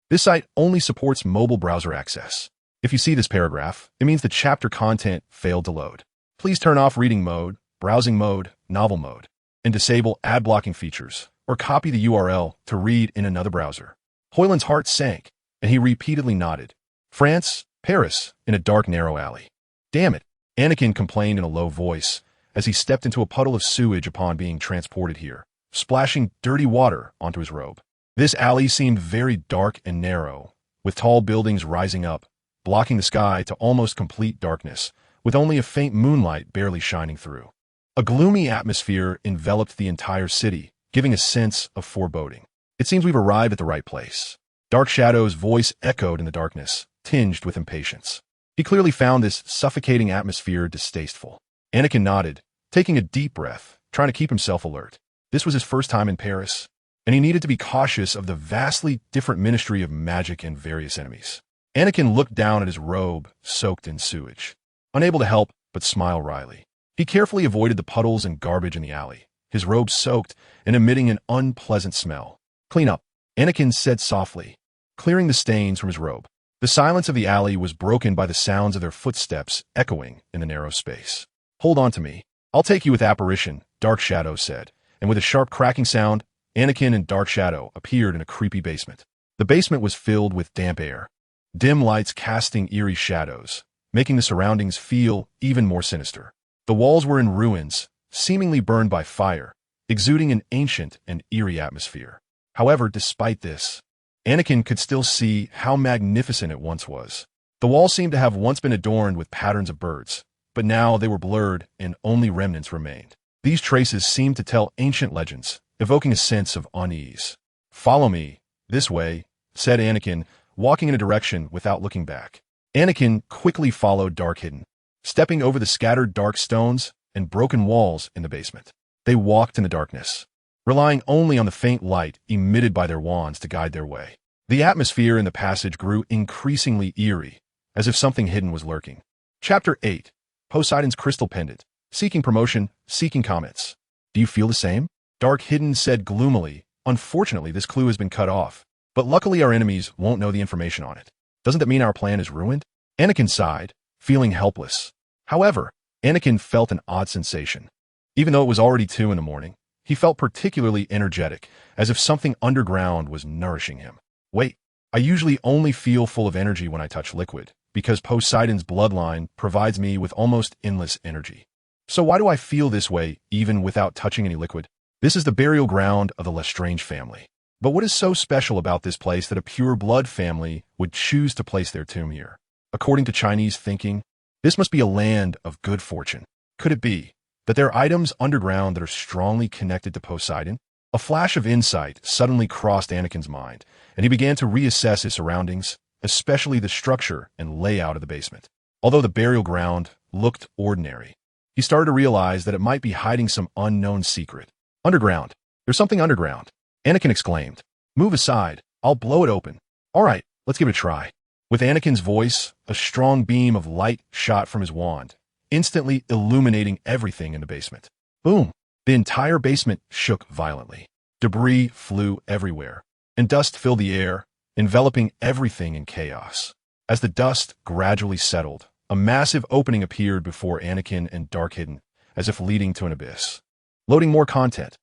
This site only supports mobile browser access. If you see this paragraph, it means the chapter content failed to load. Please turn off reading mode, browsing mode, novel mode, and disable ad blocking features, or copy the URL to read in another browser. Hoyland's heart sank, and he repeatedly nodded. France, Paris, in a dark, narrow alley. Damn it, Anakin complained in a low voice as he stepped into a puddle of sewage upon being transported here, splashing dirty water onto his robe. This alley seemed very dark and narrow, with tall buildings rising up, blocking the sky to almost complete darkness, with only a faint moonlight barely shining through. A gloomy atmosphere enveloped the entire city, giving a sense of foreboding. It seems we've arrived at the right place. Dark Shadow's voice echoed in the darkness, tinged with impatience. He clearly found this suffocating atmosphere distasteful. Anakin nodded, taking a deep breath, trying to keep himself alert. This was his first time in Paris, and he needed to be cautious of the vastly different ministry of magic and various enemies. Anakin looked down at his robe, soaked in sewage, unable to help but smile wryly. He carefully avoided the puddles and garbage in the alley, his robe soaked and emitting an unpleasant smell. Clean up, Anakin said softly, clearing the stains from his robe. The silence of the alley was broken by the sounds of their footsteps echoing in the narrow space. Hold on to me. I'll take you with apparition, Dark Shadow said, and with a sharp cracking sound, Anakin and Dark Shadow appeared in a creepy basement. The basement was filled with damp air, dim lights casting eerie shadows, making the surroundings feel even more sinister. The walls were in ruins, seemingly burned by fire, exuding an ancient and eerie atmosphere. However, despite this, Anakin could still see how magnificent it once was. The walls seemed to have once been adorned with patterns of birds, but now they were blurred and only remnants remained. These traces seemed to tell ancient legends, evoking a sense of unease. Follow me, this way, said Anakin, walking in a direction without looking back. Anakin quickly followed Dark-Hidden, stepping over the scattered dark stones and broken walls in the basement. They walked in the darkness, relying only on the faint light emitted by their wands to guide their way. The atmosphere in the passage grew increasingly eerie, as if something hidden was lurking. Chapter 8. Poseidon's Crystal Pendant. Seeking promotion, seeking comments. Do you feel the same? Dark-Hidden said gloomily. Unfortunately, this clue has been cut off, but luckily our enemies won't know the information on it. Doesn't that mean our plan is ruined? Anakin sighed, feeling helpless. However, Anakin felt an odd sensation. Even though it was already 2 in the morning, he felt particularly energetic, as if something underground was nourishing him. Wait, I usually only feel full of energy when I touch liquid, because Poseidon's bloodline provides me with almost endless energy. So why do I feel this way even without touching any liquid? This is the burial ground of the Lestrange family. But what is so special about this place that a pure blood family would choose to place their tomb here? According to Chinese thinking, this must be a land of good fortune. Could it be that there are items underground that are strongly connected to Poseidon? A flash of insight suddenly crossed Anakin's mind, and he began to reassess his surroundings, especially the structure and layout of the basement. Although the burial ground looked ordinary, he started to realize that it might be hiding some unknown secret. Underground. There's something underground. Anakin exclaimed. Move aside. I'll blow it open. All right, let's give it a try. With Anakin's voice, a strong beam of light shot from his wand, instantly illuminating everything in the basement. Boom! The entire basement shook violently. Debris flew everywhere, and dust filled the air, enveloping everything in chaos. As the dust gradually settled, a massive opening appeared before Anakin and Dark-Hidden, as if leading to an abyss. Loading more content.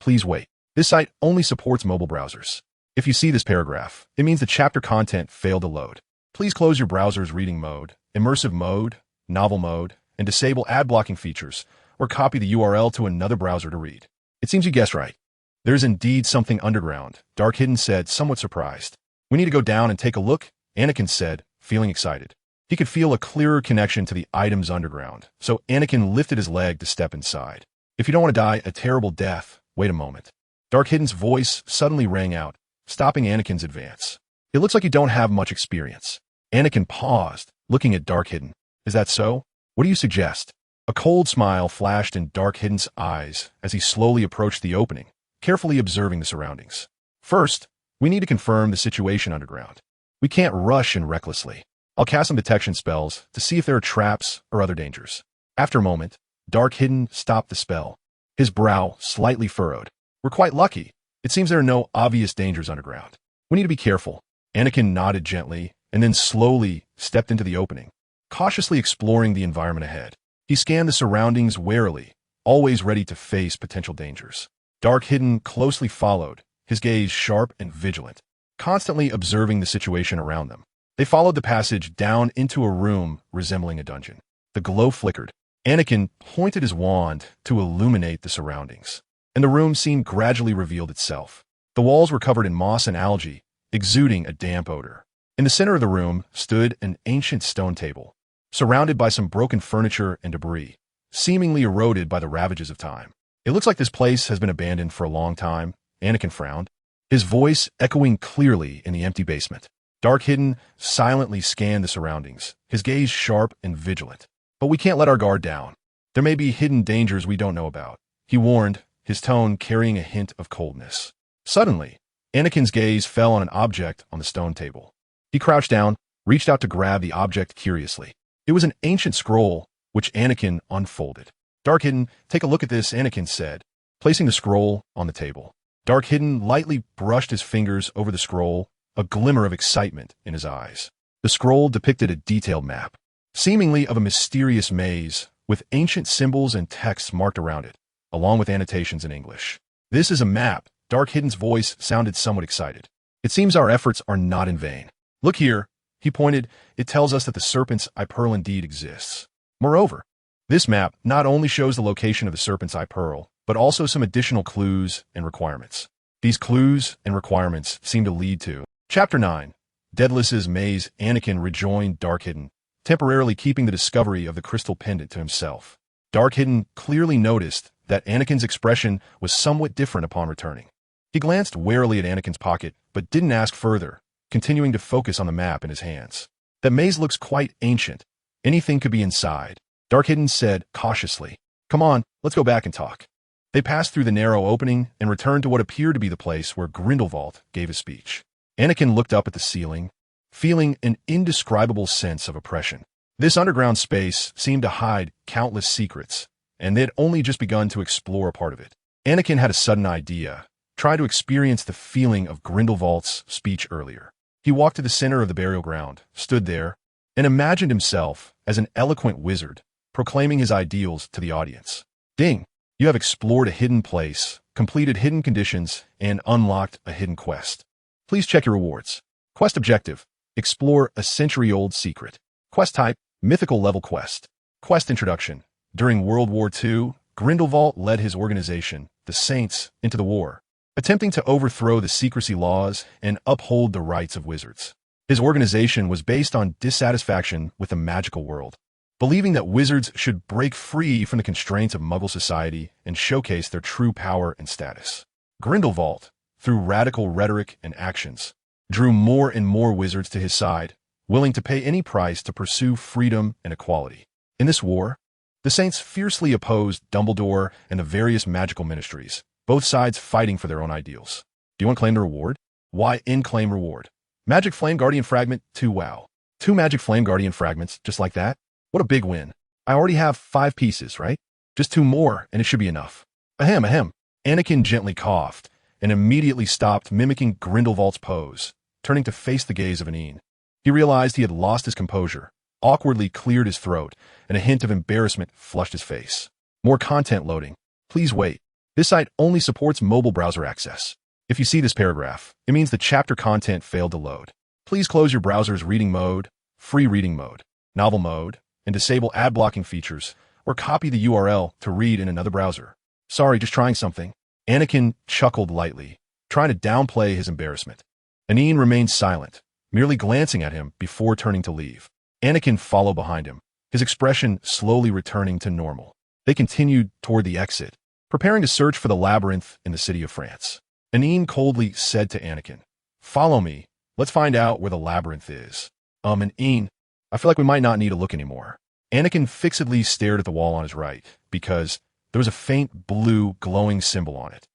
Please wait. This site only supports mobile browsers. If you see this paragraph, it means the chapter content failed to load. Please close your browser's reading mode, immersive mode, novel mode, and disable ad blocking features, or copy the URL to another browser to read. It seems you guessed right. There's indeed something underground, Dark-Hidden said, somewhat surprised. We need to go down and take a look, Anakin said, feeling excited. He could feel a clearer connection to the items underground, so Anakin lifted his leg to step inside. If you don't want to die a terrible death, wait a moment. Dark-Hidden's voice suddenly rang out, stopping Anakin's advance. It looks like you don't have much experience. Anakin paused, looking at Dark-Hidden. Is that so? What do you suggest? A cold smile flashed in Dark-Hidden's eyes as he slowly approached the opening, carefully observing the surroundings. First, we need to confirm the situation underground. We can't rush in recklessly. I'll cast some detection spells to see if there are traps or other dangers. After a moment, Dark-Hidden stopped the spell, his brow slightly furrowed. We're quite lucky. It seems there are no obvious dangers underground. We need to be careful. Anakin nodded gently and then slowly stepped into the opening, cautiously exploring the environment ahead. He scanned the surroundings warily, always ready to face potential dangers. Dark Hidden closely followed, his gaze sharp and vigilant, constantly observing the situation around them. They followed the passage down into a room resembling a dungeon. The glow flickered. Anakin pointed his wand to illuminate the surroundings, and the room seemed gradually revealed itself. The walls were covered in moss and algae, exuding a damp odor. In the center of the room stood an ancient stone table, surrounded by some broken furniture and debris, seemingly eroded by the ravages of time. "It looks like this place has been abandoned for a long time," Anakin frowned, his voice echoing clearly in the empty basement. Dark Hidden silently scanned the surroundings, his gaze sharp and vigilant. "But we can't let our guard down. There may be hidden dangers we don't know about," he warned, his tone carrying a hint of coldness. Suddenly, Anakin's gaze fell on an object on the stone table. He crouched down, reached out to grab the object curiously. It was an ancient scroll, which Anakin unfolded. "Dark Hidden, take a look at this," Anakin said, placing the scroll on the table. Dark Hidden lightly brushed his fingers over the scroll, a glimmer of excitement in his eyes. The scroll depicted a detailed map, seemingly of a mysterious maze, with ancient symbols and texts marked around it, along with annotations in English. "This is a map." Dark Hidden's voice sounded somewhat excited. "It seems our efforts are not in vain. Look here," he pointed. "It tells us that the Serpent's Eye Pearl indeed exists. Moreover, this map not only shows the location of the Serpent's Eye Pearl, but also some additional clues and requirements. These clues and requirements seem to lead to..." Chapter 9. Daedalus' Maze. Anakin rejoined Dark Hidden, temporarily keeping the discovery of the crystal pendant to himself. Dark Hidden clearly noticed that Anakin's expression was somewhat different upon returning. He glanced warily at Anakin's pocket, but didn't ask further, continuing to focus on the map in his hands. "The maze looks quite ancient. Anything could be inside," Dark Hidden said cautiously. "Come on, let's go back and talk." They passed through the narrow opening and returned to what appeared to be the place where Grindelwald gave his speech. Anakin looked up at the ceiling, feeling an indescribable sense of oppression. This underground space seemed to hide countless secrets, and they had only just begun to explore a part of it. Anakin had a sudden idea, trying to experience the feeling of Grindelwald's speech earlier. He walked to the center of the burial ground, stood there, and imagined himself as an eloquent wizard, proclaiming his ideals to the audience. "Ding! You have explored a hidden place, completed hidden conditions, and unlocked a hidden quest. Please check your rewards. Quest objective: explore a century-old secret. Quest type: mythical level quest. Quest introduction: during World War II, Grindelwald led his organization, the Saints, into the war, attempting to overthrow the secrecy laws and uphold the rights of wizards. His organization was based on dissatisfaction with the magical world, believing that wizards should break free from the constraints of Muggle society and showcase their true power and status. Grindelwald, through radical rhetoric and actions, drew more and more wizards to his side, willing to pay any price to pursue freedom and equality. In this war, the Saints fiercely opposed Dumbledore and the various magical ministries, both sides fighting for their own ideals. Do you want to claim the reward? Why in-claim reward? Magic Flame Guardian Fragment 2. Wow. 2 Magic Flame Guardian Fragments, just like that? What a big win. I already have 5 pieces, right? Just 2 more, and it should be enough. Ahem, ahem. Anakin gently coughed, and immediately stopped mimicking Grindelwald's pose, turning to face the gaze of Anine. He realized he had lost his composure, awkwardly cleared his throat, and a hint of embarrassment flushed his face. More content loading. Please wait. This site only supports mobile browser access. If you see this paragraph, it means the chapter content failed to load. Please close your browser's reading mode, free reading mode, novel mode, and disable ad blocking features, or copy the URL to read in another browser. Sorry, just trying something. Anakin chuckled lightly, trying to downplay his embarrassment. Anine remained silent, merely glancing at him before turning to leave. Anakin followed behind him, his expression slowly returning to normal. They continued toward the exit, preparing to search for the labyrinth in the city of France. Anine coldly said to Anakin, "Follow me. Let's find out where the labyrinth is." Anine, I feel like we might not need to look anymore." Anakin fixedly stared at the wall on his right, because there was a faint blue glowing symbol on it.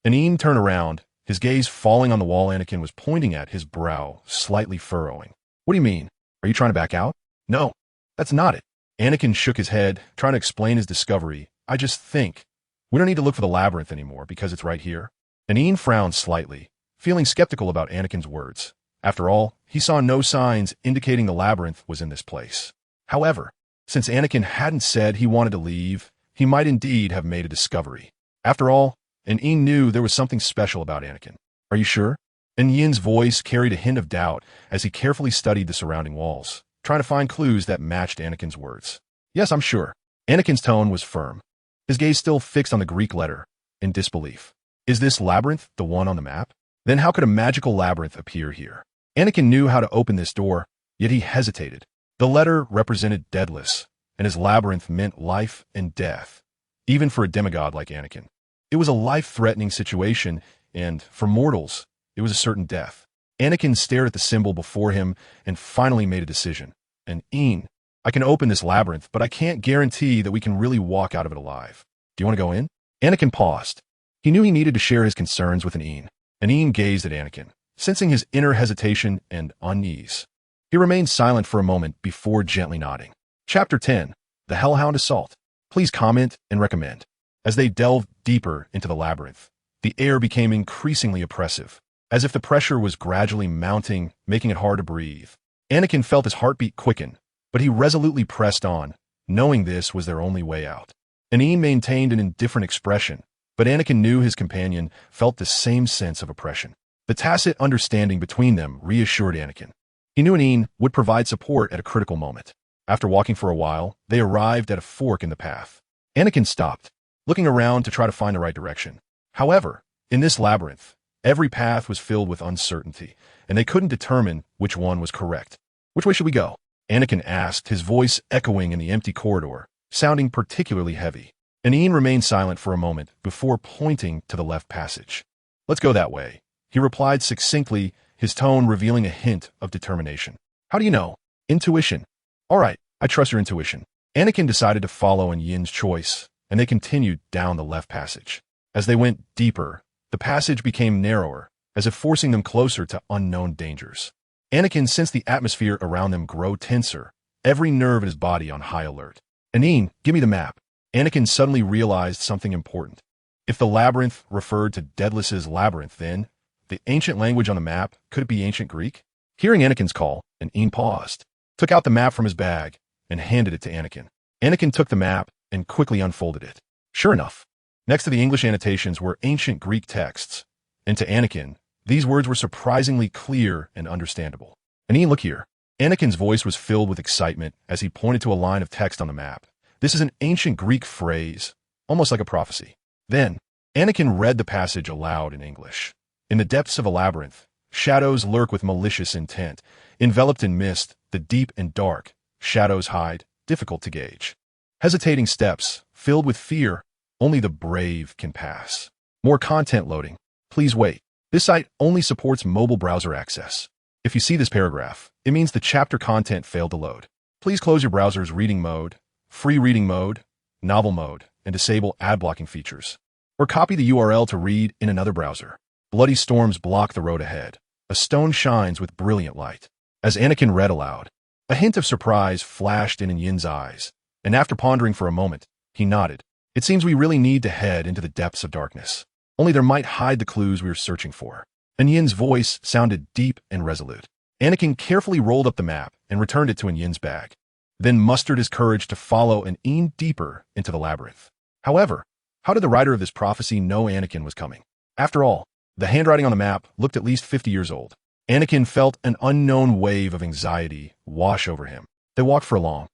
Anine turned around, his gaze falling on the wall Anakin was pointing at, his brow slightly furrowing. "What do you mean? Are you trying to back out?" "No, that's not it." Anakin shook his head, trying to explain his discovery. "I just think we don't need to look for the labyrinth anymore because it's right here." Anine frowned slightly, feeling skeptical about Anakin's words. After all, he saw no signs indicating the labyrinth was in this place. However, since Anakin hadn't said he wanted to leave, he he might indeed have made a discovery. After all, and Ian knew there was something special about Anakin. Are you sure? And Yin's voice carried a hint of doubt as he carefully studied the surrounding walls, trying to find clues that matched Anakin's words. Yes, I'm sure. Anakin's tone was firm, his gaze still fixed on the Greek letter, in disbelief. Is this labyrinth the one on the map? Then how could a magical labyrinth appear here? Anakin knew how to open this door, yet he hesitated. The letter represented deadless, and his labyrinth meant life and death, even for a demigod like Anakin. It was a life-threatening situation, and, for mortals, it was a certain death. Anakin stared at the symbol before him and finally made a decision. And Ian, I can open this labyrinth, but I can't guarantee that we can really walk out of it alive. Do you want to go in? Anakin paused. He knew he needed to share his concerns with an Ian, and Ian gazed at Anakin, sensing his inner hesitation and unease. He remained silent for a moment before gently nodding. Chapter 10, The Hellhound Assault. Please comment and recommend. As they delved deeper into the labyrinth, the air became increasingly oppressive, as if the pressure was gradually mounting, making it hard to breathe. Anakin felt his heartbeat quicken, but he resolutely pressed on, knowing this was their only way out. Ian maintained an indifferent expression, but Anakin knew his companion felt the same sense of oppression. The tacit understanding between them reassured Anakin. He knew Ian would provide support at a critical moment. After walking for a while, they arrived at a fork in the path. Anakin stopped, looking around to try to find the right direction. However, in this labyrinth, every path was filled with uncertainty, and they couldn't determine which one was correct. Which way should we go? Anakin asked, his voice echoing in the empty corridor, sounding particularly heavy. Ian remained silent for a moment before pointing to the left passage. Let's go that way, he replied succinctly, his tone revealing a hint of determination. How do you know? Intuition. All right, I trust your intuition. Anakin decided to follow Yin's choice, and they continued down the left passage. As they went deeper, the passage became narrower, as if forcing them closer to unknown dangers. Anakin sensed the atmosphere around them grow tenser, every nerve in his body on high alert. Ian, give me the map. Anakin suddenly realized something important. If the labyrinth referred to Daedalus' labyrinth, then the ancient language on the map, could it be ancient Greek? Hearing Anakin's call, Ian paused, took out the map from his bag, and handed it to Anakin. Anakin took the map and quickly unfolded it. Sure enough, next to the English annotations were ancient Greek texts, and to Anakin, these words were surprisingly clear and understandable. Ian, look here. Anakin's voice was filled with excitement as he pointed to a line of text on the map. This is an ancient Greek phrase, almost like a prophecy. Then, Anakin read the passage aloud in English. In the depths of a labyrinth, shadows lurk with malicious intent. Enveloped in mist, the deep and dark, shadows hide, difficult to gauge. Hesitating steps, filled with fear, only the brave can pass. More content loading. Please wait. This site only supports mobile browser access. If you see this paragraph, it means the chapter content failed to load. Please close your browser's reading mode, free reading mode, novel mode, and disable ad blocking features. Or copy the URL to read in another browser. Bloody storms block the road ahead. A stone shines with brilliant light. As Anakin read aloud, a hint of surprise flashed in Yin's eyes, and after pondering for a moment, he nodded. It seems we really need to head into the depths of darkness. Only there might hide the clues we are searching for. Yin's voice sounded deep and resolute. Anakin carefully rolled up the map and returned it to Yin's bag, then mustered his courage to follow Ian deeper into the labyrinth. However, how did the writer of this prophecy know Anakin was coming? After all, the handwriting on the map looked at least 50 years old. Anakin felt an unknown wave of anxiety wash over him. They walked for a long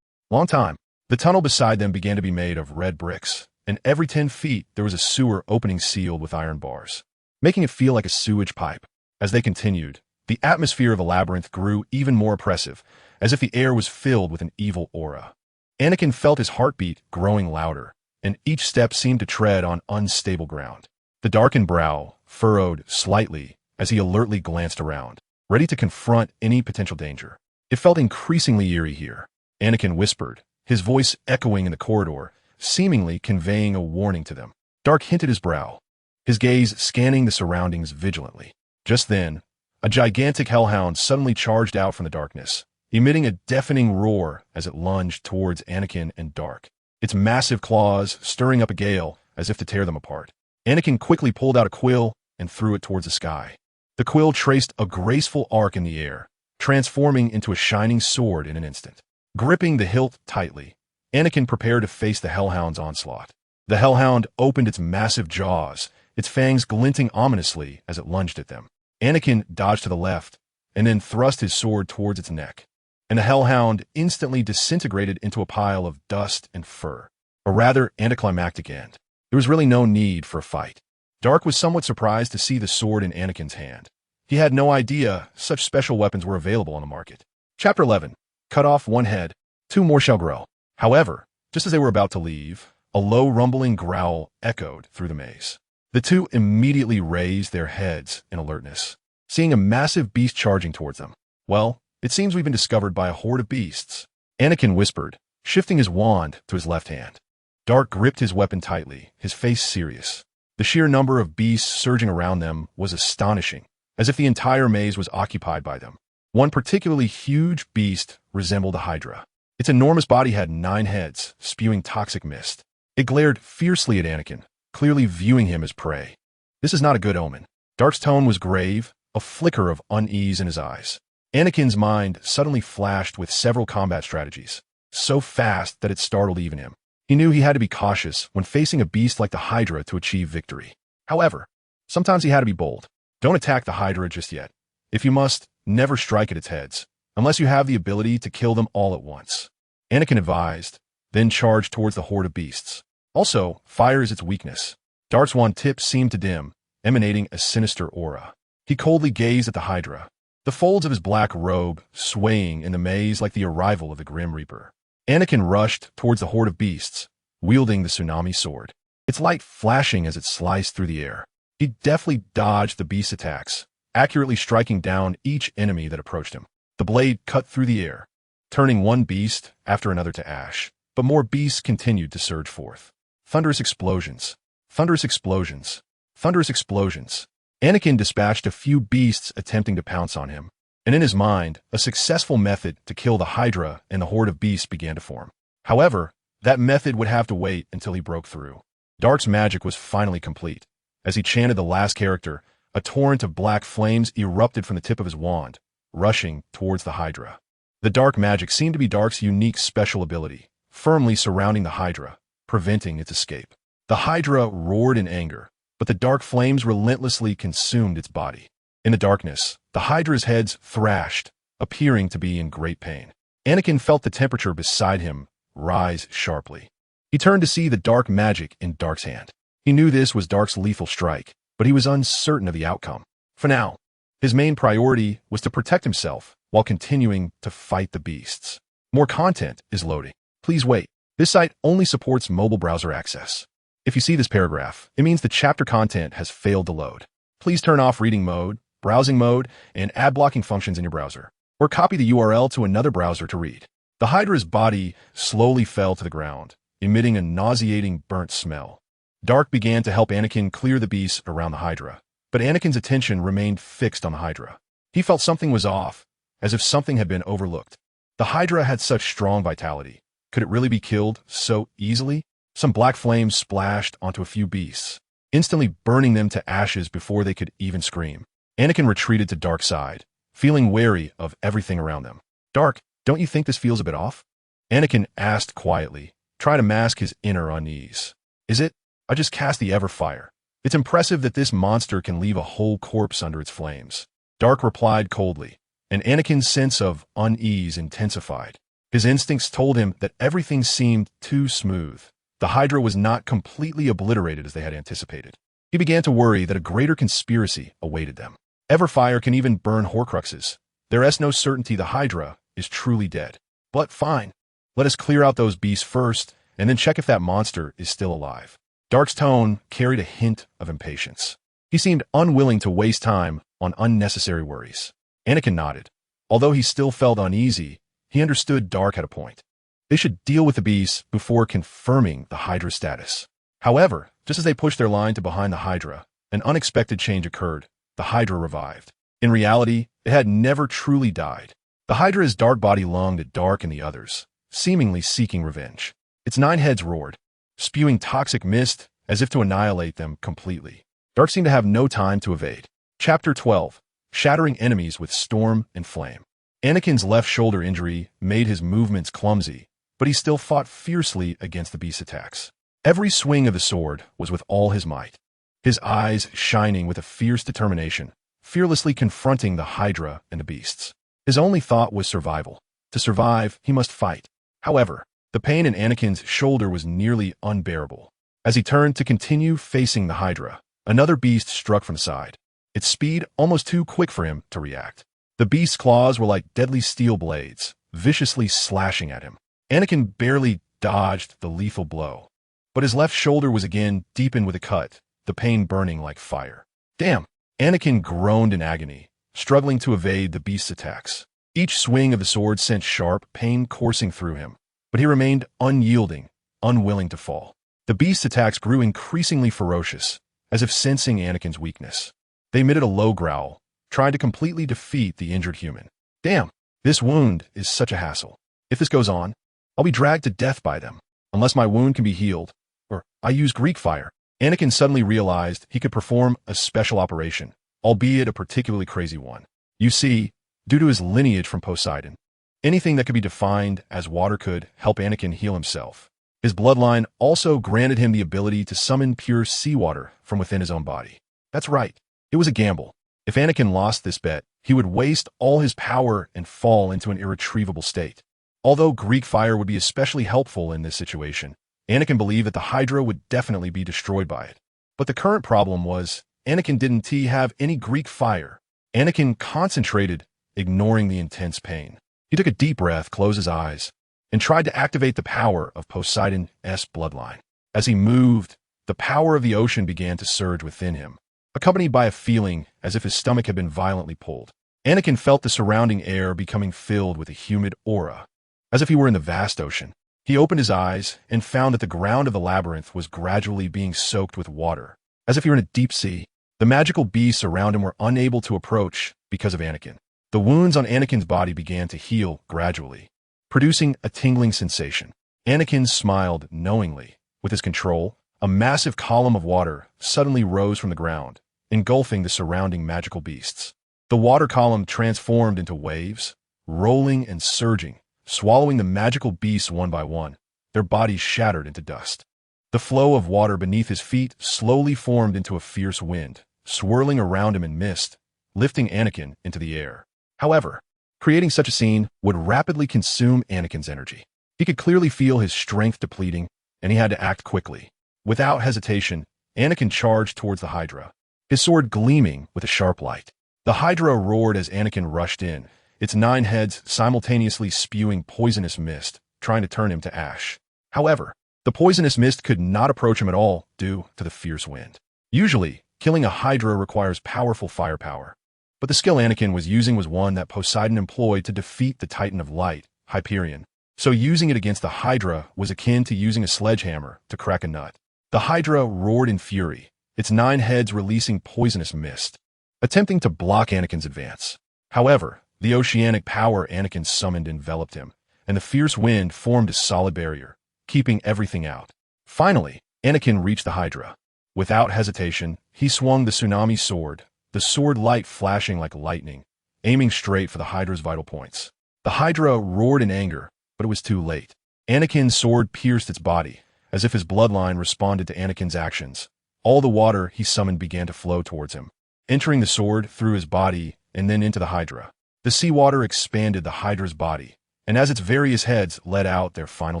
time. The tunnel beside them began to be made of red bricks, and every 10 feet there was a sewer opening sealed with iron bars, making it feel like a sewage pipe. As they continued, the atmosphere of the labyrinth grew even more oppressive, as if the air was filled with an evil aura. Anakin felt his heartbeat growing louder, and each step seemed to tread on unstable ground. The darkened brow furrowed slightly as he alertly glanced around, ready to confront any potential danger. It felt increasingly eerie here. Anakin whispered, his voice echoing in the corridor, seemingly conveying a warning to them. Dark hinted his brow, his gaze scanning the surroundings vigilantly. Just then, a gigantic hellhound suddenly charged out from the darkness, emitting a deafening roar as it lunged towards Anakin and Dark, its massive claws stirring up a gale as if to tear them apart. Anakin quickly pulled out a quill and threw it towards the sky. The quill traced a graceful arc in the air, transforming into a shining sword in an instant. Gripping the hilt tightly, Anakin prepared to face the Hellhound's onslaught. The Hellhound opened its massive jaws, its fangs glinting ominously as it lunged at them. Anakin dodged to the left, and then thrust his sword towards its neck. And the Hellhound instantly disintegrated into a pile of dust and fur. A rather anticlimactic end. There was really no need for a fight. Dark was somewhat surprised to see the sword in Anakin's hand. He had no idea such special weapons were available on the market. Chapter 11. Cut off one head, 2 more shall grow. However, just as they were about to leave, a low rumbling growl echoed through the maze. The two immediately raised their heads in alertness, seeing a massive beast charging towards them. Well, it seems we've been discovered by a horde of beasts, Anakin whispered, shifting his wand to his left hand. Dark gripped his weapon tightly, his face serious. The sheer number of beasts surging around them was astonishing, as if the entire maze was occupied by them. One particularly huge beast resembled a hydra. Its enormous body had 9 heads, spewing toxic mist. It glared fiercely at Anakin, clearly viewing him as prey. This is not a good omen. Dark's tone was grave, a flicker of unease in his eyes. Anakin's mind suddenly flashed with several combat strategies, so fast that it startled even him. He knew he had to be cautious when facing a beast like the Hydra to achieve victory. However, sometimes he had to be bold. Don't attack the Hydra just yet. If you must, never strike at its heads, unless you have the ability to kill them all at once. Anakin advised, then charged towards the horde of beasts. Also, fire is its weakness. Dark's wand tip seemed to dim, emanating a sinister aura. He coldly gazed at the Hydra, the folds of his black robe swaying in the maze like the arrival of the Grim Reaper. Anakin rushed towards the horde of beasts, wielding the tsunami sword, its light flashing as it sliced through the air. He deftly dodged the beast's attacks, accurately striking down each enemy that approached him. The blade cut through the air, turning one beast after another to ash, but more beasts continued to surge forth. Thunderous explosions, thunderous explosions, thunderous explosions. Anakin dispatched a few beasts attempting to pounce on him, and in his mind, a successful method to kill the Hydra and the horde of beasts began to form. However, that method would have to wait until he broke through. Dark's magic was finally complete. As he chanted the last character, a torrent of black flames erupted from the tip of his wand, rushing towards the Hydra. The dark magic seemed to be Dark's unique special ability, firmly surrounding the Hydra, preventing its escape. The Hydra roared in anger, but the dark flames relentlessly consumed its body. In the darkness, the Hydra's heads thrashed, appearing to be in great pain. Anakin felt the temperature beside him rise sharply. He turned to see the dark magic in Dark's hand. He knew this was Dark's lethal strike, but he was uncertain of the outcome. For now, his main priority was to protect himself while continuing to fight the beasts. More content is loading. Please wait. This site only supports mobile browser access. If you see this paragraph, it means the chapter content has failed to load. Please turn off reading mode, browsing mode, and ad blocking functions in your browser, or copy the URL to another browser to read. The Hydra's body slowly fell to the ground, emitting a nauseating burnt smell. Dark began to help Anakin clear the beasts around the Hydra, but Anakin's attention remained fixed on the Hydra. He felt something was off, as if something had been overlooked. The Hydra had such strong vitality. Could it really be killed so easily? Some black flames splashed onto a few beasts, instantly burning them to ashes before they could even scream. Anakin retreated to Dark's side, feeling wary of everything around them. Dark, don't you think this feels a bit off? Anakin asked quietly, trying to mask his inner unease. Is it? I just cast the Everfire. It's impressive that this monster can leave a whole corpse under its flames. Dark replied coldly, and Anakin's sense of unease intensified. His instincts told him that everything seemed too smooth. The Hydra was not completely obliterated as they had anticipated. He began to worry that a greater conspiracy awaited them. Everfire can even burn Horcruxes. There is no certainty the Hydra is truly dead. But fine, let us clear out those beasts first, and then check if that monster is still alive. Dark's tone carried a hint of impatience. He seemed unwilling to waste time on unnecessary worries. Anakin nodded. Although he still felt uneasy, he understood Dark had a point. They should deal with the beasts before confirming the Hydra's status. However, just as they pushed their line to behind the Hydra, an unexpected change occurred. The Hydra revived. In reality, it had never truly died. The Hydra's dark body lunged at Dark and the others, seemingly seeking revenge. Its 9 heads roared, spewing toxic mist as if to annihilate them completely. Dark seemed to have no time to evade. Chapter 12. Shattering enemies with storm and flame. Anakin's left shoulder injury made his movements clumsy, but he still fought fiercely against the beast's attacks. Every swing of the sword was with all his might, his eyes shining with a fierce determination, fearlessly confronting the Hydra and the beasts. His only thought was survival. To survive, he must fight. However, the pain in Anakin's shoulder was nearly unbearable. As he turned to continue facing the Hydra, another beast struck from the side, its speed almost too quick for him to react. The beast's claws were like deadly steel blades, viciously slashing at him. Anakin barely dodged the lethal blow, but his left shoulder was again deepened with a cut, the pain burning like fire. Damn! Anakin groaned in agony, struggling to evade the beast's attacks. Each swing of the sword sent sharp pain coursing through him, but he remained unyielding, unwilling to fall. The beast's attacks grew increasingly ferocious, as if sensing Anakin's weakness. They emitted a low growl, trying to completely defeat the injured human. Damn, this wound is such a hassle. If this goes on, I'll be dragged to death by them, unless my wound can be healed, or I use Greek fire. Anakin suddenly realized he could perform a special operation, albeit a particularly crazy one. You see, due to his lineage from Poseidon, anything that could be defined as water could help Anakin heal himself. His bloodline also granted him the ability to summon pure seawater from within his own body. That's right, it was a gamble. If Anakin lost this bet, he would waste all his power and fall into an irretrievable state. Although Greek fire would be especially helpful in this situation, Anakin believed that the Hydra would definitely be destroyed by it. But the current problem was, Anakin didn't have any Greek fire. Anakin concentrated, ignoring the intense pain. He took a deep breath, closed his eyes, and tried to activate the power of Poseidon's bloodline. As he moved, the power of the ocean began to surge within him, accompanied by a feeling as if his stomach had been violently pulled. Anakin felt the surrounding air becoming filled with a humid aura, as if he were in the vast ocean. He opened his eyes and found that the ground of the labyrinth was gradually being soaked with water, as if he were in a deep sea. The magical beasts around him were unable to approach because of Anakin. The wounds on Anakin's body began to heal gradually, producing a tingling sensation. Anakin smiled knowingly. With his control, a massive column of water suddenly rose from the ground, engulfing the surrounding magical beasts. The water column transformed into waves, rolling and surging, swallowing the magical beasts one by one, their bodies shattered into dust. The flow of water beneath his feet slowly formed into a fierce wind, swirling around him in mist, lifting Anakin into the air. However, creating such a scene would rapidly consume Anakin's energy. He could clearly feel his strength depleting, and he had to act quickly. Without hesitation, Anakin charged towards the Hydra, his sword gleaming with a sharp light. The Hydra roared as Anakin rushed in, its 9 heads simultaneously spewing poisonous mist, trying to turn him to ash. However, the poisonous mist could not approach him at all due to the fierce wind. Usually, killing a Hydra requires powerful firepower, but the skill Anakin was using was one that Poseidon employed to defeat the Titan of Light, Hyperion. So using it against the Hydra was akin to using a sledgehammer to crack a nut. The Hydra roared in fury, its 9 heads releasing poisonous mist, attempting to block Anakin's advance. However, the oceanic power Anakin summoned enveloped him, and the fierce wind formed a solid barrier, keeping everything out. Finally, Anakin reached the Hydra. Without hesitation, he swung the tsunami sword, the sword light flashing like lightning, aiming straight for the Hydra's vital points. The Hydra roared in anger, but it was too late. Anakin's sword pierced its body, as if his bloodline responded to Anakin's actions. All the water he summoned began to flow towards him, entering the sword through his body and then into the Hydra. The seawater expanded the Hydra's body, and as its various heads let out their final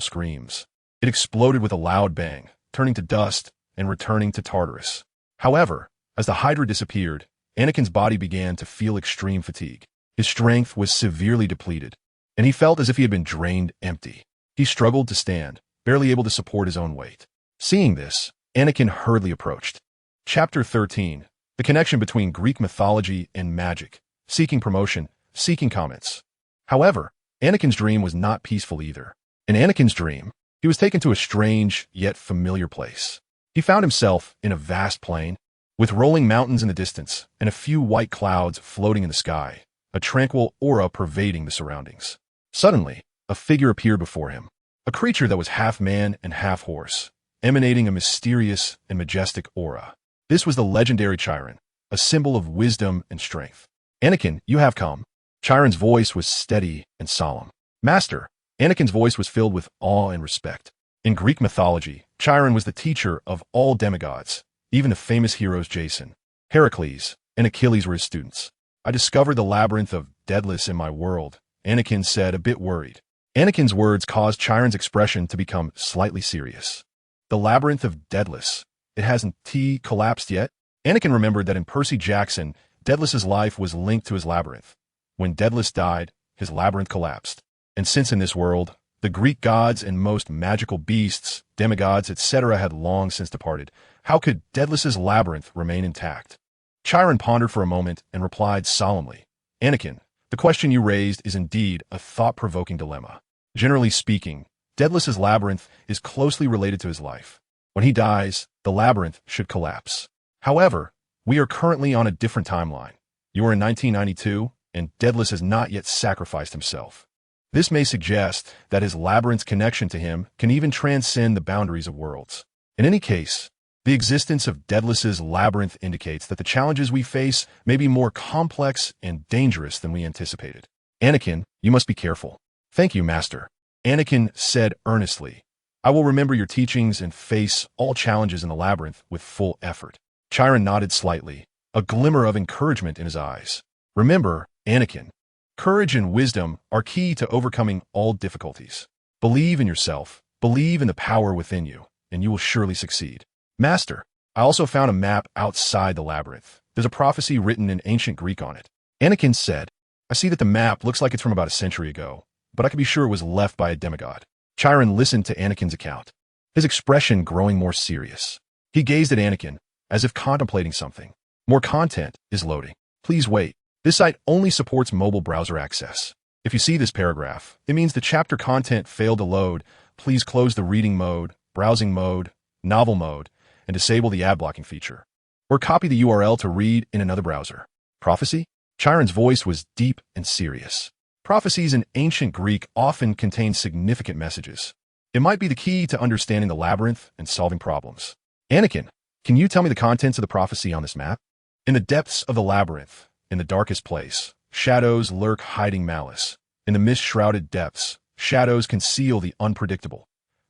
screams, it exploded with a loud bang, turning to dust and returning to Tartarus. However, as the Hydra disappeared, Anakin's body began to feel extreme fatigue. His strength was severely depleted, and he felt as if he had been drained empty. He struggled to stand, barely able to support his own weight. Seeing this, Anakin hurriedly approached. Chapter 13. The connection between Greek mythology and magic. Seeking promotion, seeking comments. However, Anakin's dream was not peaceful either. In Anakin's dream, he was taken to a strange yet familiar place. He found himself in a vast plain, with rolling mountains in the distance and a few white clouds floating in the sky, a tranquil aura pervading the surroundings. Suddenly, a figure appeared before him, a creature that was half man and half horse, emanating a mysterious and majestic aura. This was the legendary Chiron, a symbol of wisdom and strength. Anakin, you have come. Chiron's voice was steady and solemn. Master, Anakin's voice was filled with awe and respect. In Greek mythology, Chiron was the teacher of all demigods, even the famous heroes Jason, Heracles, and Achilles were his students. I discovered the labyrinth of Daedalus in my world, Anakin said, a bit worried. Anakin's words caused Chiron's expression to become slightly serious. The labyrinth of Daedalus. It hasn't collapsed yet? Anakin remembered that in Percy Jackson, Daedalus's life was linked to his labyrinth. When Daedalus died, his labyrinth collapsed. And since in this world, the Greek gods and most magical beasts, demigods, etc. had long since departed, how could Daedalus's labyrinth remain intact? Chiron pondered for a moment and replied solemnly, Anakin, the question you raised is indeed a thought-provoking dilemma. Generally speaking, Daedalus's labyrinth is closely related to his life. When he dies, the labyrinth should collapse. However, we are currently on a different timeline. You are in 1992, and Daedalus has not yet sacrificed himself. This may suggest that his labyrinth's connection to him can even transcend the boundaries of worlds. In any case, the existence of Daedalus's labyrinth indicates that the challenges we face may be more complex and dangerous than we anticipated. Anakin, you must be careful. Thank you, Master. Anakin said earnestly, I will remember your teachings and face all challenges in the labyrinth with full effort. Chiron nodded slightly, a glimmer of encouragement in his eyes. Remember, Anakin, courage and wisdom are key to overcoming all difficulties. Believe in yourself, believe in the power within you, and you will surely succeed. Master, I also found a map outside the labyrinth. There's a prophecy written in ancient Greek on it. Anakin said, I see that the map looks like it's from about a century ago, but I can be sure it was left by a demigod. Chiron listened to Anakin's account, his expression growing more serious. He gazed at Anakin, as if contemplating something. More content is loading. Please wait. This site only supports mobile browser access. If you see this paragraph, it means the chapter content failed to load. Please close the reading mode, browsing mode, novel mode, and disable the ad blocking feature. Or copy the URL to read in another browser. Prophecy? Chiron's voice was deep and serious. Prophecies in ancient Greek often contain significant messages. It might be the key to understanding the labyrinth and solving problems. Anakin, can you tell me the contents of the prophecy on this map? In the depths of the labyrinth, in the darkest place, shadows lurk hiding malice. In the mist-shrouded depths, shadows conceal the unpredictable.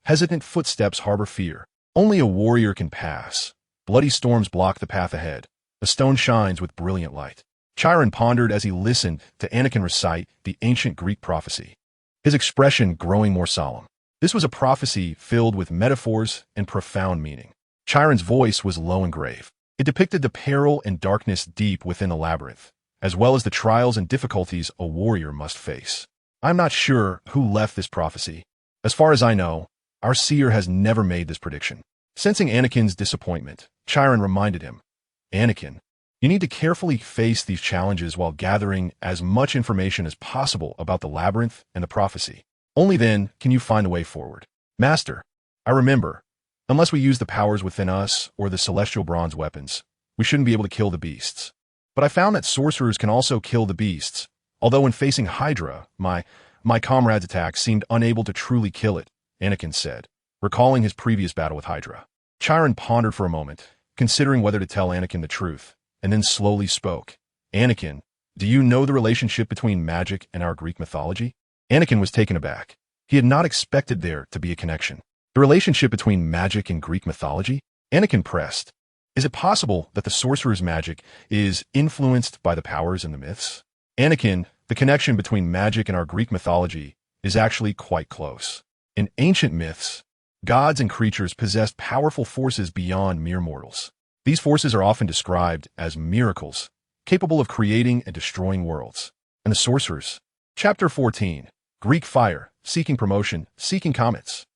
Hesitant footsteps harbor fear. Only a warrior can pass. Bloody storms block the path ahead. The stone shines with brilliant light. Chiron pondered as he listened to Anakin recite the ancient Greek prophecy, his expression growing more solemn. This was a prophecy filled with metaphors and profound meaning. Chiron's voice was low and grave. It depicted the peril and darkness deep within the labyrinth, as well as the trials and difficulties a warrior must face. I'm not sure who left this prophecy. As far as I know, our seer has never made this prediction. Sensing Anakin's disappointment, Chiron reminded him, Anakin, you need to carefully face these challenges while gathering as much information as possible about the labyrinth and the prophecy. Only then can you find a way forward. Master, I remember, unless we use the powers within us or the celestial bronze weapons, we shouldn't be able to kill the beasts. But I found that sorcerers can also kill the beasts, although when facing Hydra, my comrade's attack seemed unable to truly kill it, Anakin said, recalling his previous battle with Hydra. Chiron pondered for a moment, considering whether to tell Anakin the truth, and then slowly spoke. Anakin, do you know the relationship between magic and our Greek mythology? Anakin was taken aback. He had not expected there to be a connection. The relationship between magic and Greek mythology? Anakin pressed. Is it possible that the sorcerer's magic is influenced by the powers in the myths? Anakin, the connection between magic and our Greek mythology is actually quite close. In ancient myths, gods and creatures possessed powerful forces beyond mere mortals. These forces are often described as miracles, capable of creating and destroying worlds. And the sorcerers? Chapter 14, Greek fire, seeking promotion, seeking comets.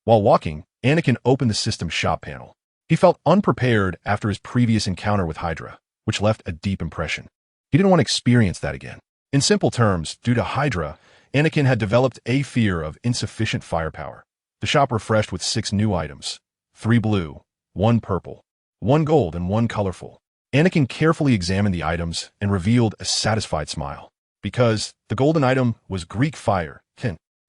While walking, Anakin opened the system shop panel. He felt unprepared after his previous encounter with Hydra, which left a deep impression. He didn't want to experience that again. In simple terms, due to Hydra, Anakin had developed a fear of insufficient firepower. The shop refreshed with 6 new items, 3 blue, 1 purple, 1 gold, and 1 colorful. Anakin carefully examined the items and revealed a satisfied smile. Because the golden item was Greek fire,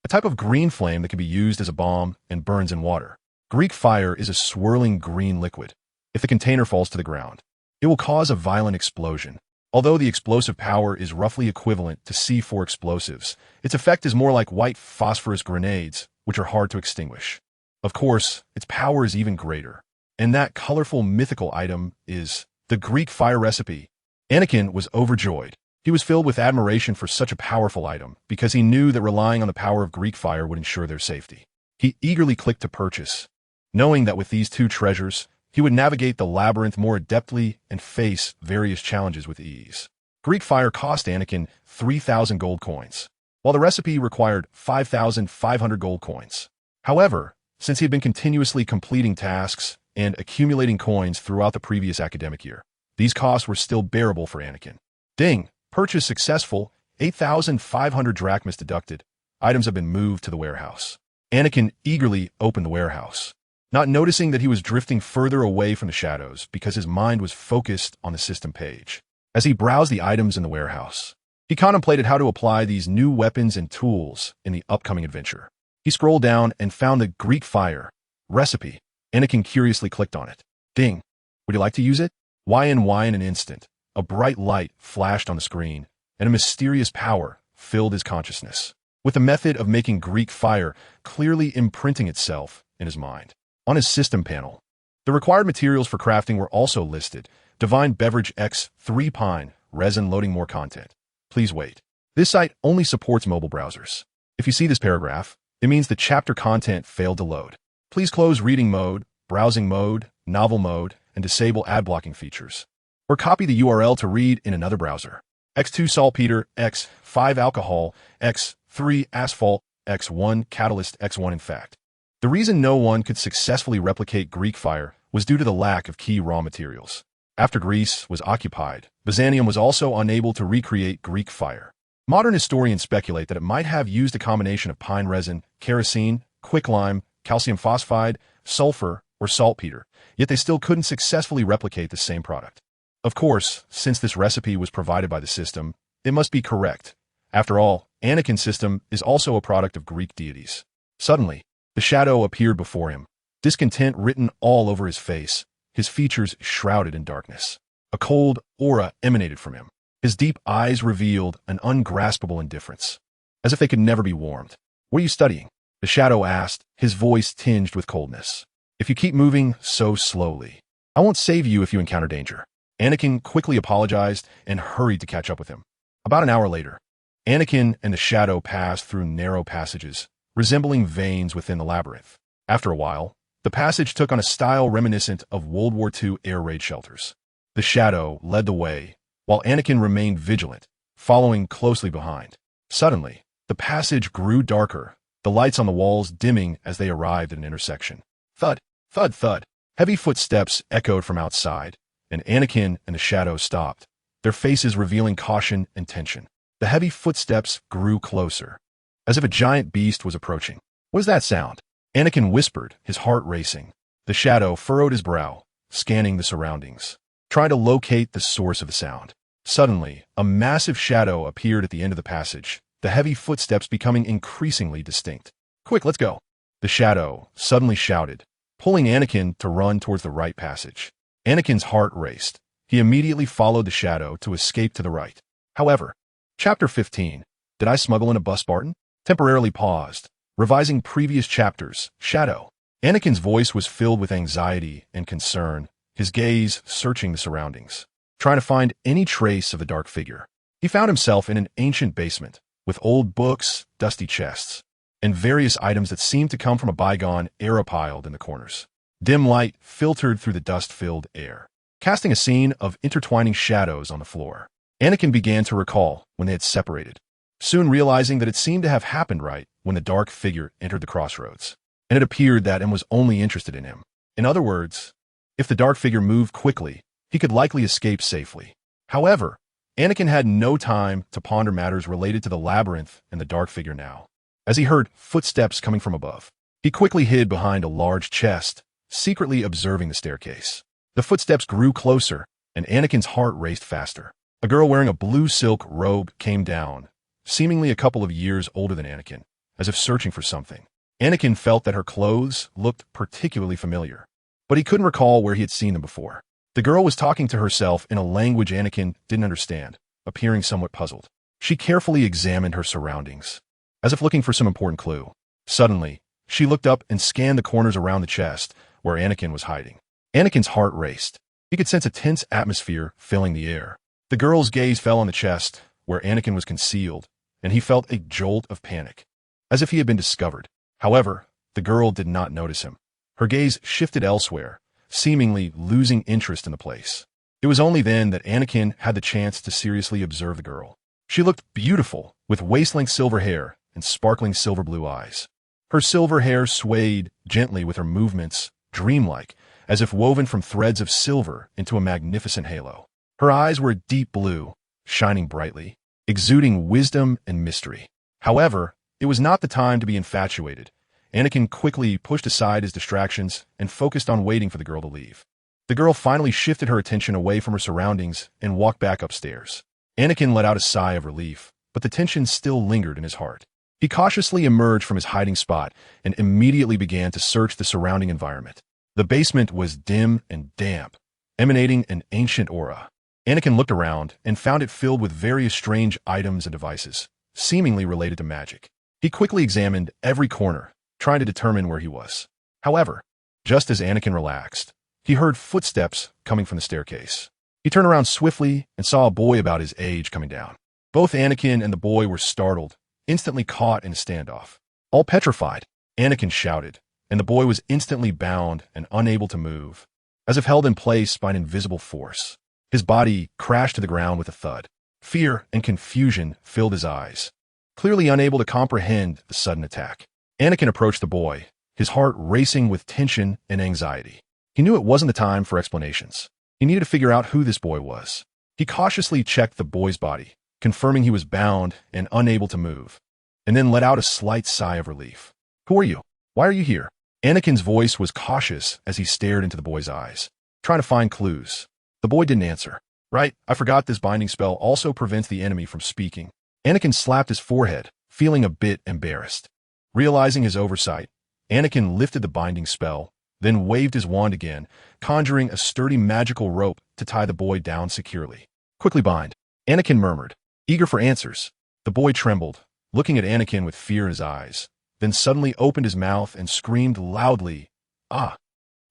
a type of green flame that can be used as a bomb and burns in water. Greek fire is a swirling green liquid. If the container falls to the ground, it will cause a violent explosion. Although the explosive power is roughly equivalent to C4 explosives, its effect is more like white phosphorus grenades, which are hard to extinguish. Of course, its power is even greater. And that colorful mythical item is the Greek fire recipe. Anakin was overjoyed. He was filled with admiration for such a powerful item because he knew that relying on the power of Greek fire would ensure their safety. He eagerly clicked to purchase, knowing that with these two treasures, he would navigate the labyrinth more adeptly and face various challenges with ease. Greek fire cost Anakin 3,000 gold coins, while the recipe required 5,500 gold coins. However, since he had been continuously completing tasks and accumulating coins throughout the previous academic year, these costs were still bearable for Anakin. Ding! Purchase successful, 8,500 drachmas deducted. Items have been moved to the warehouse. Anakin eagerly opened the warehouse, not noticing that he was drifting further away from the shadows because his mind was focused on the system page. As he browsed the items in the warehouse, he contemplated how to apply these new weapons and tools in the upcoming adventure. He scrolled down and found the Greek fire recipe. Anakin curiously clicked on it. Ding! Would you like to use it? In an instant, a bright light flashed on the screen, and a mysterious power filled his consciousness, with the method of making Greek fire clearly imprinting itself in his mind. On his system panel, the required materials for crafting were also listed. Divine Beverage X 3 Pine, resin loading more content. Please wait. This site only supports mobile browsers. If you see this paragraph, it means the chapter content failed to load. Please close reading mode, browsing mode, novel mode, and disable ad blocking features. Or copy the URL to read in another browser. X2 Saltpeter, X5 Alcohol, X3 Asphalt, X1 Catalyst, X1 In fact, the reason no one could successfully replicate Greek fire was due to the lack of key raw materials. After Greece was occupied, Byzantium was also unable to recreate Greek fire. Modern historians speculate that it might have used a combination of pine resin, kerosene, quicklime, calcium phosphide, sulfur, or saltpeter, yet they still couldn't successfully replicate the same product. Of course, since this recipe was provided by the system, it must be correct. After all, Anakin's system is also a product of Greek deities. Suddenly, the shadow appeared before him, discontent written all over his face, his features shrouded in darkness. A cold aura emanated from him. His deep eyes revealed an ungraspable indifference, as if they could never be warmed. What are you studying? The shadow asked, his voice tinged with coldness. If you keep moving so slowly, I won't save you if you encounter danger. Anakin quickly apologized and hurried to catch up with him. About an hour later, Anakin and the shadow passed through narrow passages, resembling veins within the labyrinth. After a while, the passage took on a style reminiscent of World War II air raid shelters. The shadow led the way, while Anakin remained vigilant, following closely behind. Suddenly, the passage grew darker, the lights on the walls dimming as they arrived at an intersection. Thud, thud, thud. Heavy footsteps echoed from outside, and Anakin and the shadow stopped, their faces revealing caution and tension. The heavy footsteps grew closer, as if a giant beast was approaching. What is that sound? Anakin whispered, his heart racing. The shadow furrowed his brow, scanning the surroundings, trying to locate the source of the sound. Suddenly, a massive shadow appeared at the end of the passage, the heavy footsteps becoming increasingly distinct. Quick, let's go. The shadow suddenly shouted, pulling Anakin to run towards the right passage. Anakin's heart raced. He immediately followed the shadow to escape to the right. However, Chapter 15, Did I Smuggle in a Bus Barton? Temporarily paused, revising previous chapters. Shadow. Anakin's voice was filled with anxiety and concern, his gaze searching the surroundings, trying to find any trace of the dark figure. He found himself in an ancient basement, with old books, dusty chests, and various items that seemed to come from a bygone era piled in the corners. Dim light filtered through the dust-filled air, casting a scene of intertwining shadows on the floor. Anakin began to recall when they had separated, soon realizing that it seemed to have happened right when the dark figure entered the crossroads, and it appeared that and was only interested in him. In other words, if the dark figure moved quickly, he could likely escape safely. However, Anakin had no time to ponder matters related to the labyrinth and the dark figure now. As he heard footsteps coming from above, he quickly hid behind a large chest, secretly observing the staircase. The footsteps grew closer, and Anakin's heart raced faster. A girl wearing a blue silk robe came down, seemingly a couple of years older than Anakin, as if searching for something. Anakin felt that her clothes looked particularly familiar, but he couldn't recall where he had seen them before. The girl was talking to herself in a language Anakin didn't understand, appearing somewhat puzzled. She carefully examined her surroundings, as if looking for some important clue. Suddenly, she looked up and scanned the corners around the chest where Anakin was hiding. Anakin's heart raced. He could sense a tense atmosphere filling the air. The girl's gaze fell on the chest where Anakin was concealed, and he felt a jolt of panic, as if he had been discovered. However, the girl did not notice him. Her gaze shifted elsewhere, seemingly losing interest in the place. It was only then that Anakin had the chance to seriously observe the girl. She looked beautiful, with waist-length silver hair and sparkling silver blue eyes. Her silver hair swayed gently with her movements, dreamlike, as if woven from threads of silver into a magnificent halo. Her eyes were a deep blue, shining brightly, exuding wisdom and mystery. However, it was not the time to be infatuated. Anakin quickly pushed aside his distractions and focused on waiting for the girl to leave. The girl finally shifted her attention away from her surroundings and walked back upstairs. Anakin let out a sigh of relief, but the tension still lingered in his heart. He cautiously emerged from his hiding spot and immediately began to search the surrounding environment. The basement was dim and damp, emanating an ancient aura. Anakin looked around and found it filled with various strange items and devices, seemingly related to magic. He quickly examined every corner, trying to determine where he was. However, just as Anakin relaxed, he heard footsteps coming from the staircase. He turned around swiftly and saw a boy about his age coming down. Both Anakin and the boy were startled, instantly caught in a standoff. All petrified, Anakin shouted, and the boy was instantly bound and unable to move, as if held in place by an invisible force. His body crashed to the ground with a thud. Fear and confusion filled his eyes, clearly unable to comprehend the sudden attack. Anakin approached the boy, his heart racing with tension and anxiety. He knew it wasn't the time for explanations. He needed to figure out who this boy was. He cautiously checked the boy's body, confirming he was bound and unable to move, and then let out a slight sigh of relief. "Who are you? Why are you here?" Anakin's voice was cautious as he stared into the boy's eyes, trying to find clues. The boy didn't answer. "Right, I forgot this binding spell also prevents the enemy from speaking." Anakin slapped his forehead, feeling a bit embarrassed. Realizing his oversight, Anakin lifted the binding spell, then waved his wand again, conjuring a sturdy magical rope to tie the boy down securely. "Quickly bind," Anakin murmured, eager for answers. The boy trembled, looking at Anakin with fear in his eyes, then suddenly opened his mouth and screamed loudly, "Ah!"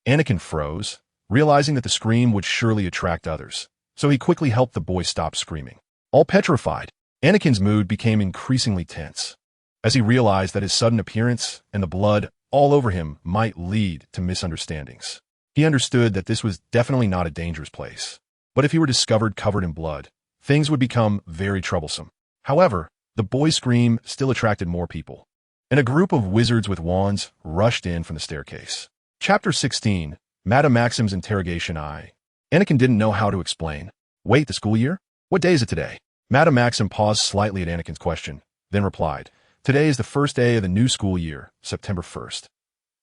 Anakin froze, realizing that the scream would surely attract others, so he quickly helped the boy stop screaming. All petrified, Anakin's mood became increasingly tense, as he realized that his sudden appearance and the blood all over him might lead to misunderstandings. He understood that this was definitely not a dangerous place, but if he were discovered covered in blood, things would become very troublesome. However, the boy's scream still attracted more people, and a group of wizards with wands rushed in from the staircase. Chapter 16, Madame Maxim's Interrogation. Anakin didn't know how to explain. "Wait, the school year? What day is it today?" Madame Maxim paused slightly at Anakin's question, then replied, "Today is the first day of the new school year, September 1st.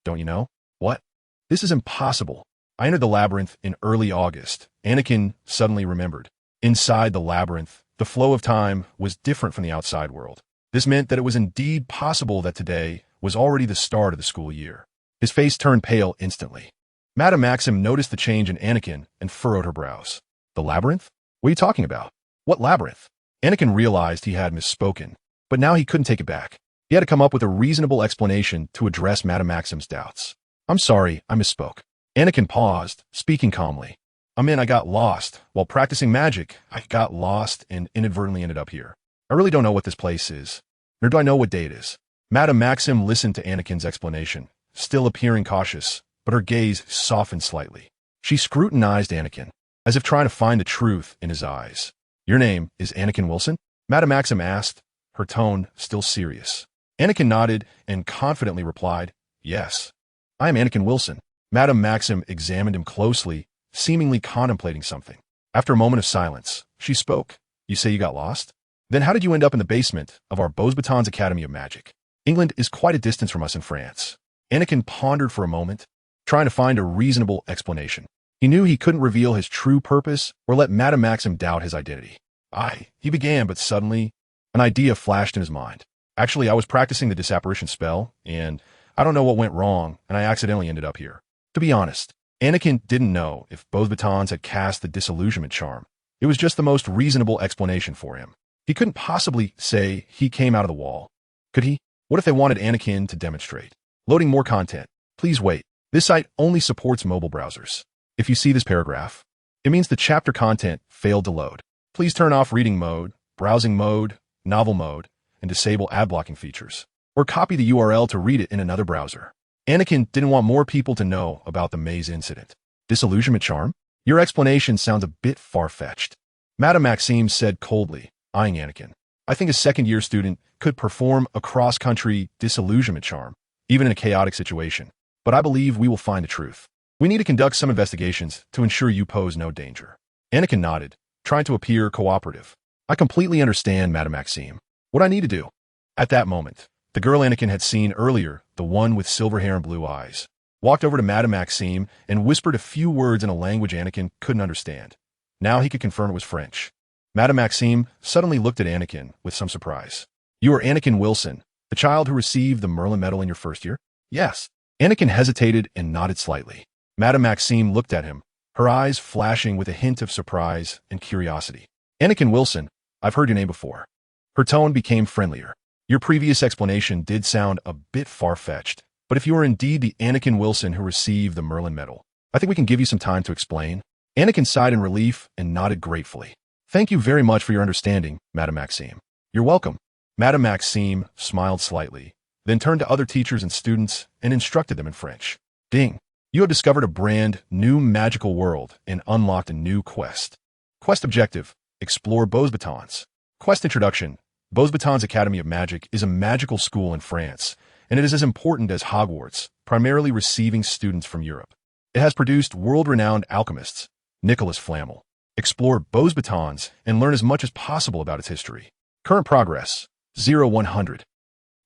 Don't you know?" "What? This is impossible. I entered the labyrinth in early August." Anakin suddenly remembered. Inside the labyrinth, the flow of time was different from the outside world. This meant that it was indeed possible that today was already the start of the school year. His face turned pale instantly. Madame Maxim noticed the change in Anakin and furrowed her brows. "The labyrinth? What are you talking about? What labyrinth?" Anakin realized he had misspoken, but now he couldn't take it back. He had to come up with a reasonable explanation to address Madame Maxim's doubts. "I'm sorry, I misspoke." Anakin paused, speaking calmly. I got lost. While practicing magic, I got lost and inadvertently ended up here. I really don't know what this place is, nor do I know what day it is." Madame Maxim listened to Anakin's explanation, still appearing cautious, but her gaze softened slightly. She scrutinized Anakin, as if trying to find the truth in his eyes. "Your name is Anakin Wilson?" Madame Maxim asked, her tone still serious. Anakin nodded and confidently replied, "Yes, I am Anakin Wilson." Madame Maxim examined him closely, seemingly contemplating something. After a moment of silence, she spoke. "You say you got lost? Then how did you end up in the basement of our Beauxbatons Academy of Magic? England is quite a distance from us in France." Anakin pondered for a moment, trying to find a reasonable explanation. He knew he couldn't reveal his true purpose or let Madame Maxim doubt his identity. He began, but suddenly, an idea flashed in his mind. "Actually, I was practicing the disapparition spell, and I don't know what went wrong, and I accidentally ended up here." To be honest, Anakin didn't know if both batons had cast the disillusionment charm. It was just the most reasonable explanation for him. He couldn't possibly say he came out of the wall. Could he? What if they wanted Anakin to demonstrate? Loading more content. Please wait. This site only supports mobile browsers. If you see this paragraph, it means the chapter content failed to load. Please turn off reading mode, browsing mode, novel mode, and disable ad blocking features. Or copy the URL to read it in another browser. Anakin didn't want more people to know about the maze incident. Disillusionment charm? Your explanation sounds a bit far-fetched. Madame Maxime said coldly, eyeing Anakin. I think a second-year student could perform a cross-country disillusionment charm, even in a chaotic situation. But I believe we will find the truth. We need to conduct some investigations to ensure you pose no danger. Anakin nodded, trying to appear cooperative. I completely understand, Madame Maxime. What I need to do. At that moment, the girl Anakin had seen earlier, the one with silver hair and blue eyes, walked over to Madame Maxime and whispered a few words in a language Anakin couldn't understand. Now he could confirm it was French. Madame Maxime suddenly looked at Anakin with some surprise. You are Anakin Wilson, the child who received the Merlin Medal in your first year? Yes. Anakin hesitated and nodded slightly. Madame Maxime looked at him, her eyes flashing with a hint of surprise and curiosity. Anakin Wilson, I've heard your name before. Her tone became friendlier. Your previous explanation did sound a bit far-fetched, but if you are indeed the Anakin Wilson who received the Merlin Medal, I think we can give you some time to explain. Anakin sighed in relief and nodded gratefully. Thank you very much for your understanding, Madame Maxime. You're welcome. Madame Maxime smiled slightly, then turned to other teachers and students and instructed them in French. Ding! You have discovered a brand new magical world and unlocked a new quest. Quest objective: explore Beauxbatons. Quest introduction: Beauxbatons Academy of Magic is a magical school in France, and it is as important as Hogwarts, primarily receiving students from Europe. It has produced world-renowned alchemists, Nicholas Flamel. Explore Beauxbatons and learn as much as possible about its history. Current progress: 0-100.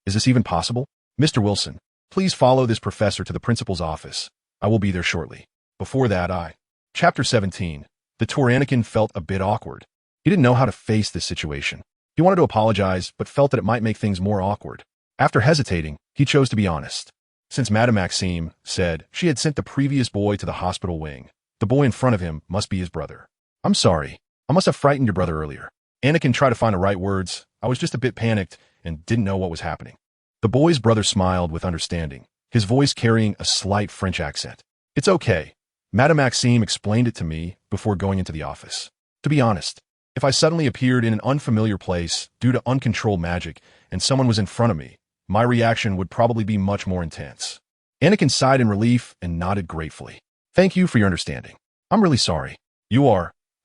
Is this even possible? Mr. Wilson, please follow this professor to the principal's office. I will be there shortly. Before that, Chapter 17. The tour. Anakin felt a bit awkward. He didn't know how to face this situation. He wanted to apologize, but felt that it might make things more awkward. After hesitating, he chose to be honest. Since Madame Maxime said she had sent the previous boy to the hospital wing, the boy in front of him must be his brother. I'm sorry. I must have frightened your brother earlier. Anakin tried to find the right words. I was just a bit panicked and didn't know what was happening. The boy's brother smiled with understanding, his voice carrying a slight French accent. It's okay. Madame Maxime explained it to me before going into the office. To be honest, if I suddenly appeared in an unfamiliar place due to uncontrolled magic and someone was in front of me, my reaction would probably be much more intense. Anakin sighed in relief and nodded gratefully. Thank you for your understanding. I'm really sorry.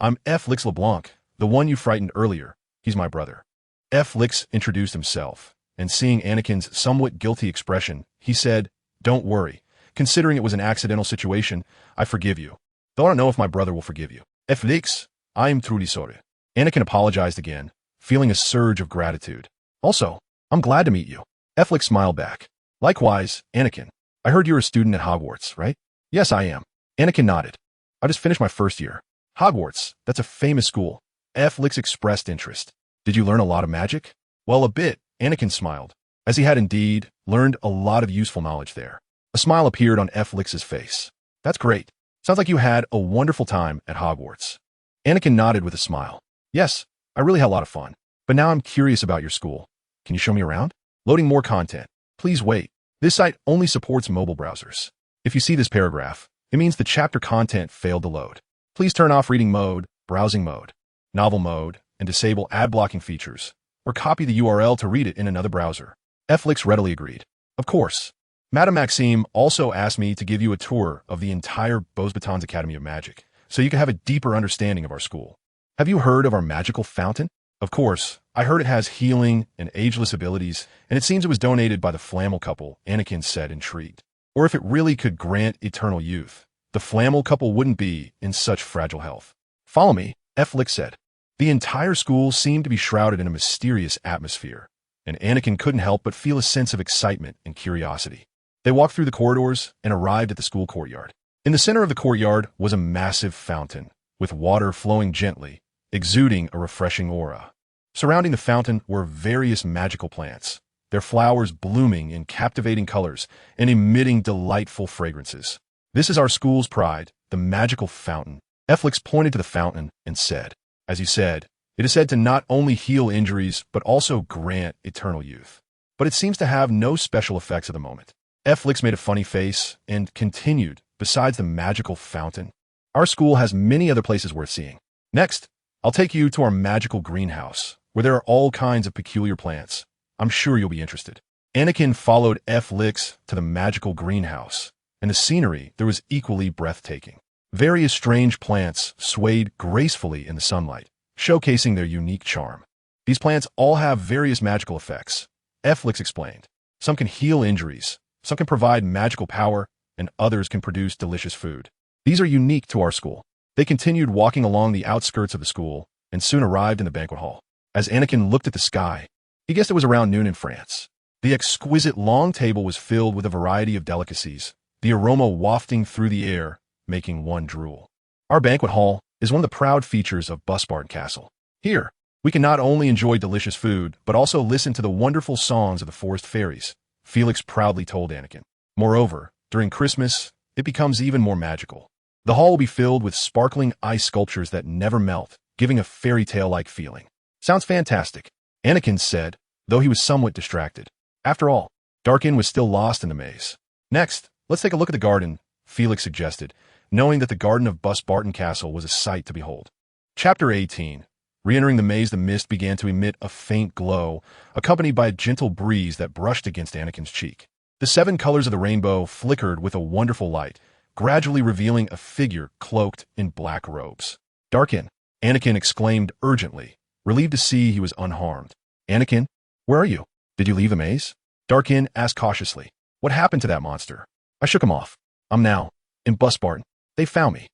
I'm Felix LeBlanc, the one you frightened earlier. He's my brother. Felix introduced himself, and seeing Anakin's somewhat guilty expression, he said, Don't worry. Considering it was an accidental situation, I forgive you. Though I don't know if my brother will forgive you. Felix, I am truly sorry. Anakin apologized again, feeling a surge of gratitude. Also, I'm glad to meet you. Felix smiled back. Likewise, Anakin. I heard you're a student at Hogwarts, right? Yes, I am. Anakin nodded. I just finished my first year. Hogwarts, that's a famous school. Felix expressed interest. Did you learn a lot of magic? Well, a bit, Anakin smiled, as he had indeed learned a lot of useful knowledge there. A smile appeared on Felix's face. That's great. Sounds like you had a wonderful time at Hogwarts. Anakin nodded with a smile. Yes, I really had a lot of fun. But now I'm curious about your school. Can you show me around? Loading more content. Please wait. This site only supports mobile browsers. If you see this paragraph, it means the chapter content failed to load. Please turn off reading mode, browsing mode, novel mode, and disable ad blocking features, or copy the URL to read it in another browser. Felix readily agreed. Of course. Madame Maxime also asked me to give you a tour of the entire Beauxbatons Academy of Magic, so you can have a deeper understanding of our school. Have you heard of our magical fountain? Of course. I heard it has healing and ageless abilities, and it seems it was donated by the Flamel couple, Anakin said, intrigued. Or if it really could grant eternal youth, the Flamel couple wouldn't be in such fragile health. Follow me, Felix said. The entire school seemed to be shrouded in a mysterious atmosphere, and Anakin couldn't help but feel a sense of excitement and curiosity. They walked through the corridors and arrived at the school courtyard. In the center of the courtyard was a massive fountain, with water flowing gently, exuding a refreshing aura. Surrounding the fountain were various magical plants, their flowers blooming in captivating colors and emitting delightful fragrances. This is our school's pride, the magical fountain. Flix pointed to the fountain and said, as you said, it is said to not only heal injuries, but also grant eternal youth. But it seems to have no special effects at the moment. Flix made a funny face and continued, besides the magical fountain, our school has many other places worth seeing. Next, I'll take you to our magical greenhouse, where there are all kinds of peculiar plants. I'm sure you'll be interested. Anakin followed Flix to the magical greenhouse, and the scenery there was equally breathtaking. Various strange plants swayed gracefully in the sunlight, showcasing their unique charm. These plants all have various magical effects. Flix explained. Some can heal injuries, some can provide magical power, and others can produce delicious food. These are unique to our school. They continued walking along the outskirts of the school and soon arrived in the banquet hall. As Anakin looked at the sky, he guessed it was around noon in France. The exquisite long table was filled with a variety of delicacies, the aroma wafting through the air, making one drool. Our banquet hall is one of the proud features of Busbarton Castle. Here, we can not only enjoy delicious food, but also listen to the wonderful songs of the forest fairies, Felix proudly told Anakin. Moreover, during Christmas, it becomes even more magical. The hall will be filled with sparkling ice sculptures that never melt, giving a fairy tale-like feeling. Sounds fantastic, Anakin said, though he was somewhat distracted. After all, Darkin was still lost in the maze. Next, let's take a look at the garden, Felix suggested, knowing that the garden of Busbarton Castle was a sight to behold. Chapter 18. Re-entering the maze, the mist began to emit a faint glow, accompanied by a gentle breeze that brushed against Anakin's cheek. The 7 colors of the rainbow flickered with a wonderful light, gradually revealing a figure cloaked in black robes. Darkin, Anakin exclaimed urgently, relieved to see he was unharmed. Anakin, where are you? Did you leave the maze? Darkin asked cautiously. What happened to that monster? I shook him off. I'm now in Busbarton. They found me.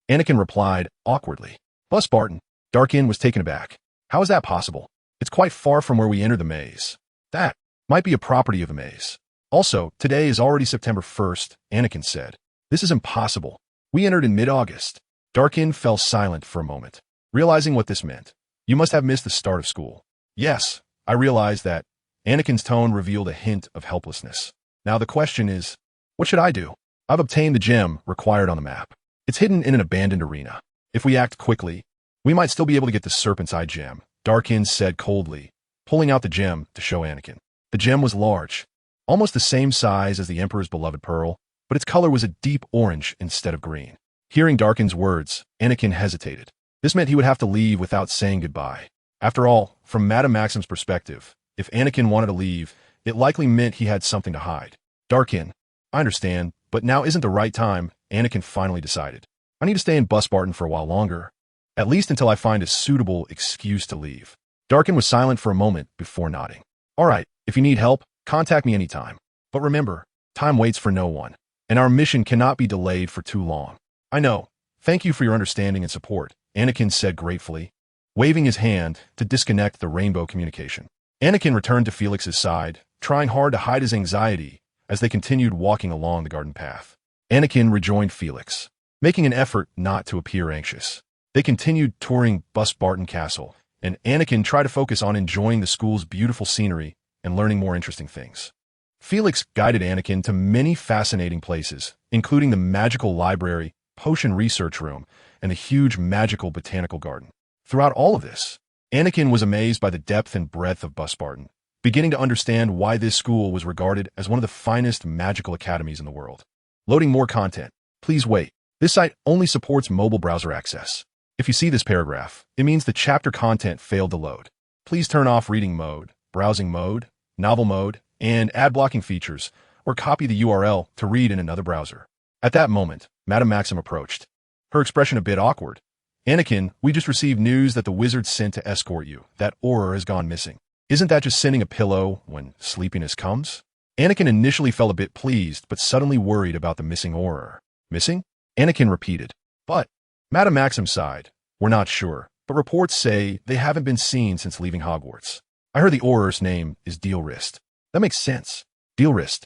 Anakin replied awkwardly. Busbarton? Darkin was taken aback. How is that possible? It's quite far from where we entered the maze. That might be a property of the maze. Also, today is already September 1st, Anakin said. This is impossible. We entered in mid-August. Darkin fell silent for a moment, realizing what this meant. You must have missed the start of school. Yes, I realized that. Anakin's tone revealed a hint of helplessness. Now the question is, what should I do? I've obtained the gem required on the map. It's hidden in an abandoned arena. If we act quickly, we might still be able to get the Serpent's Eye gem, Darkin said coldly, pulling out the gem to show Anakin. The gem was large, almost the same size as the Emperor's beloved pearl, but its color was a deep orange instead of green. Hearing Darkin's words, Anakin hesitated. This meant he would have to leave without saying goodbye. After all, from Madame Maxim's perspective, if Anakin wanted to leave, it likely meant he had something to hide. Darkin, I understand, but now isn't the right time, Anakin finally decided. I need to stay in Busbarton for a while longer, at least until I find a suitable excuse to leave. Darkin was silent for a moment before nodding. All right, if you need help, contact me anytime. But remember, time waits for no one, and our mission cannot be delayed for too long. I know. Thank you for your understanding and support, Anakin said gratefully, waving his hand to disconnect the rainbow communication. Anakin returned to Felix's side, trying hard to hide his anxiety as they continued walking along the garden path. Anakin rejoined Felix, making an effort not to appear anxious. They continued touring Busbarton Castle, and Anakin tried to focus on enjoying the school's beautiful scenery and learning more interesting things. Felix guided Anakin to many fascinating places, including the magical library, potion research room, and the huge magical botanical garden. Throughout all of this, Anakin was amazed by the depth and breadth of Busbarton, beginning to understand why this school was regarded as one of the finest magical academies in the world. Loading more content. Please wait. This site only supports mobile browser access. If you see this paragraph, it means the chapter content failed to load. Please turn off reading mode, browsing mode, novel mode, and ad blocking features, or copy the URL to read in another browser. At that moment, Madame Maxim approached, her expression a bit awkward. Anakin, we just received news that the wizard sent to escort you. That Auror has gone missing. Isn't that just sending a pillow when sleepiness comes? Anakin initially felt a bit pleased, but suddenly worried about the missing Auror. Missing? Anakin repeated. But, Madame Maxim sighed. We're not sure, but reports say they haven't been seen since leaving Hogwarts. I heard the Auror's name is Dealrist. That makes sense. Dealrist.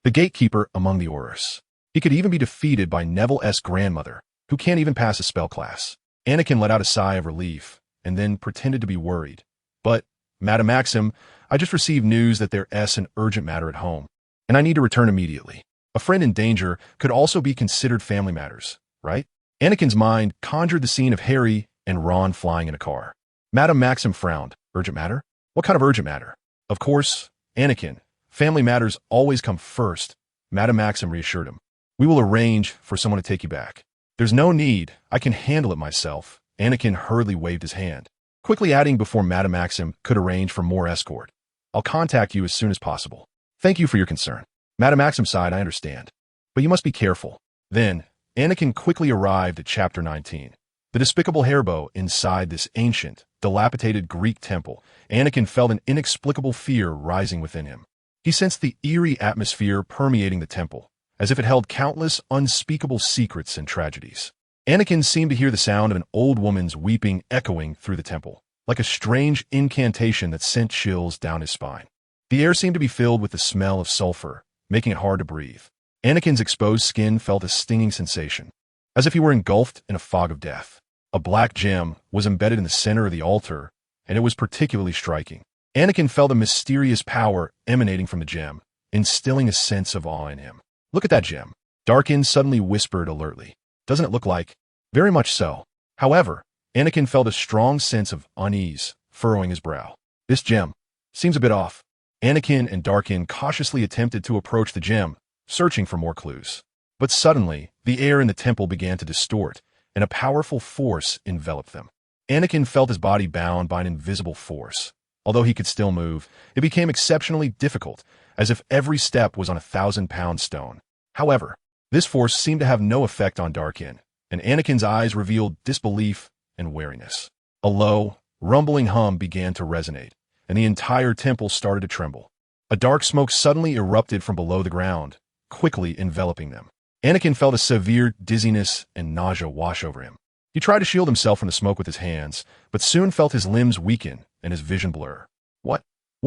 The gatekeeper among the Aurors. He could even be defeated by Neville's grandmother, who can't even pass a spell class. Anakin let out a sigh of relief, and then pretended to be worried. But, Madame Maxim, I just received news that there's an urgent matter at home, and I need to return immediately. A friend in danger could also be considered family matters, right? Anakin's mind conjured the scene of Harry and Ron flying in a car. Madame Maxim frowned. Urgent matter? What kind of urgent matter? Of course, Anakin. Family matters always come first, Madame Maxim reassured him. We will arrange for someone to take you back. There's no need. I can handle it myself. Anakin hurriedly waved his hand, quickly adding before Madame Maxim could arrange for more escort. I'll contact you as soon as possible. Thank you for your concern. Madame Maxim sighed, I understand. But you must be careful. Then, Anakin quickly arrived at Chapter 19. The despicable Hairbow inside this ancient, dilapidated Greek temple. Anakin felt an inexplicable fear rising within him. He sensed the eerie atmosphere permeating the temple, as if it held countless unspeakable secrets and tragedies. Anakin seemed to hear the sound of an old woman's weeping echoing through the temple, like a strange incantation that sent chills down his spine. The air seemed to be filled with the smell of sulfur, making it hard to breathe. Anakin's exposed skin felt a stinging sensation, as if he were engulfed in a fog of death. A black gem was embedded in the center of the altar, and it was particularly striking. Anakin felt a mysterious power emanating from the gem, instilling a sense of awe in him. Look at that gem. Darkin suddenly whispered alertly. Doesn't it look like? Very much so. However, Anakin felt a strong sense of unease, furrowing his brow. This gem seems a bit off. Anakin and Darkin cautiously attempted to approach the gem, searching for more clues. But suddenly, the air in the temple began to distort, and a powerful force enveloped them. Anakin felt his body bound by an invisible force. Although he could still move, it became exceptionally difficult, as if every step was on a 1,000-pound stone. However, this force seemed to have no effect on Darkin, and Anakin's eyes revealed disbelief and wariness. A low, rumbling hum began to resonate, and the entire temple started to tremble. A dark smoke suddenly erupted from below the ground, quickly enveloping them. Anakin felt a severe dizziness and nausea wash over him. He tried to shield himself from the smoke with his hands, but soon felt his limbs weaken and his vision blur. What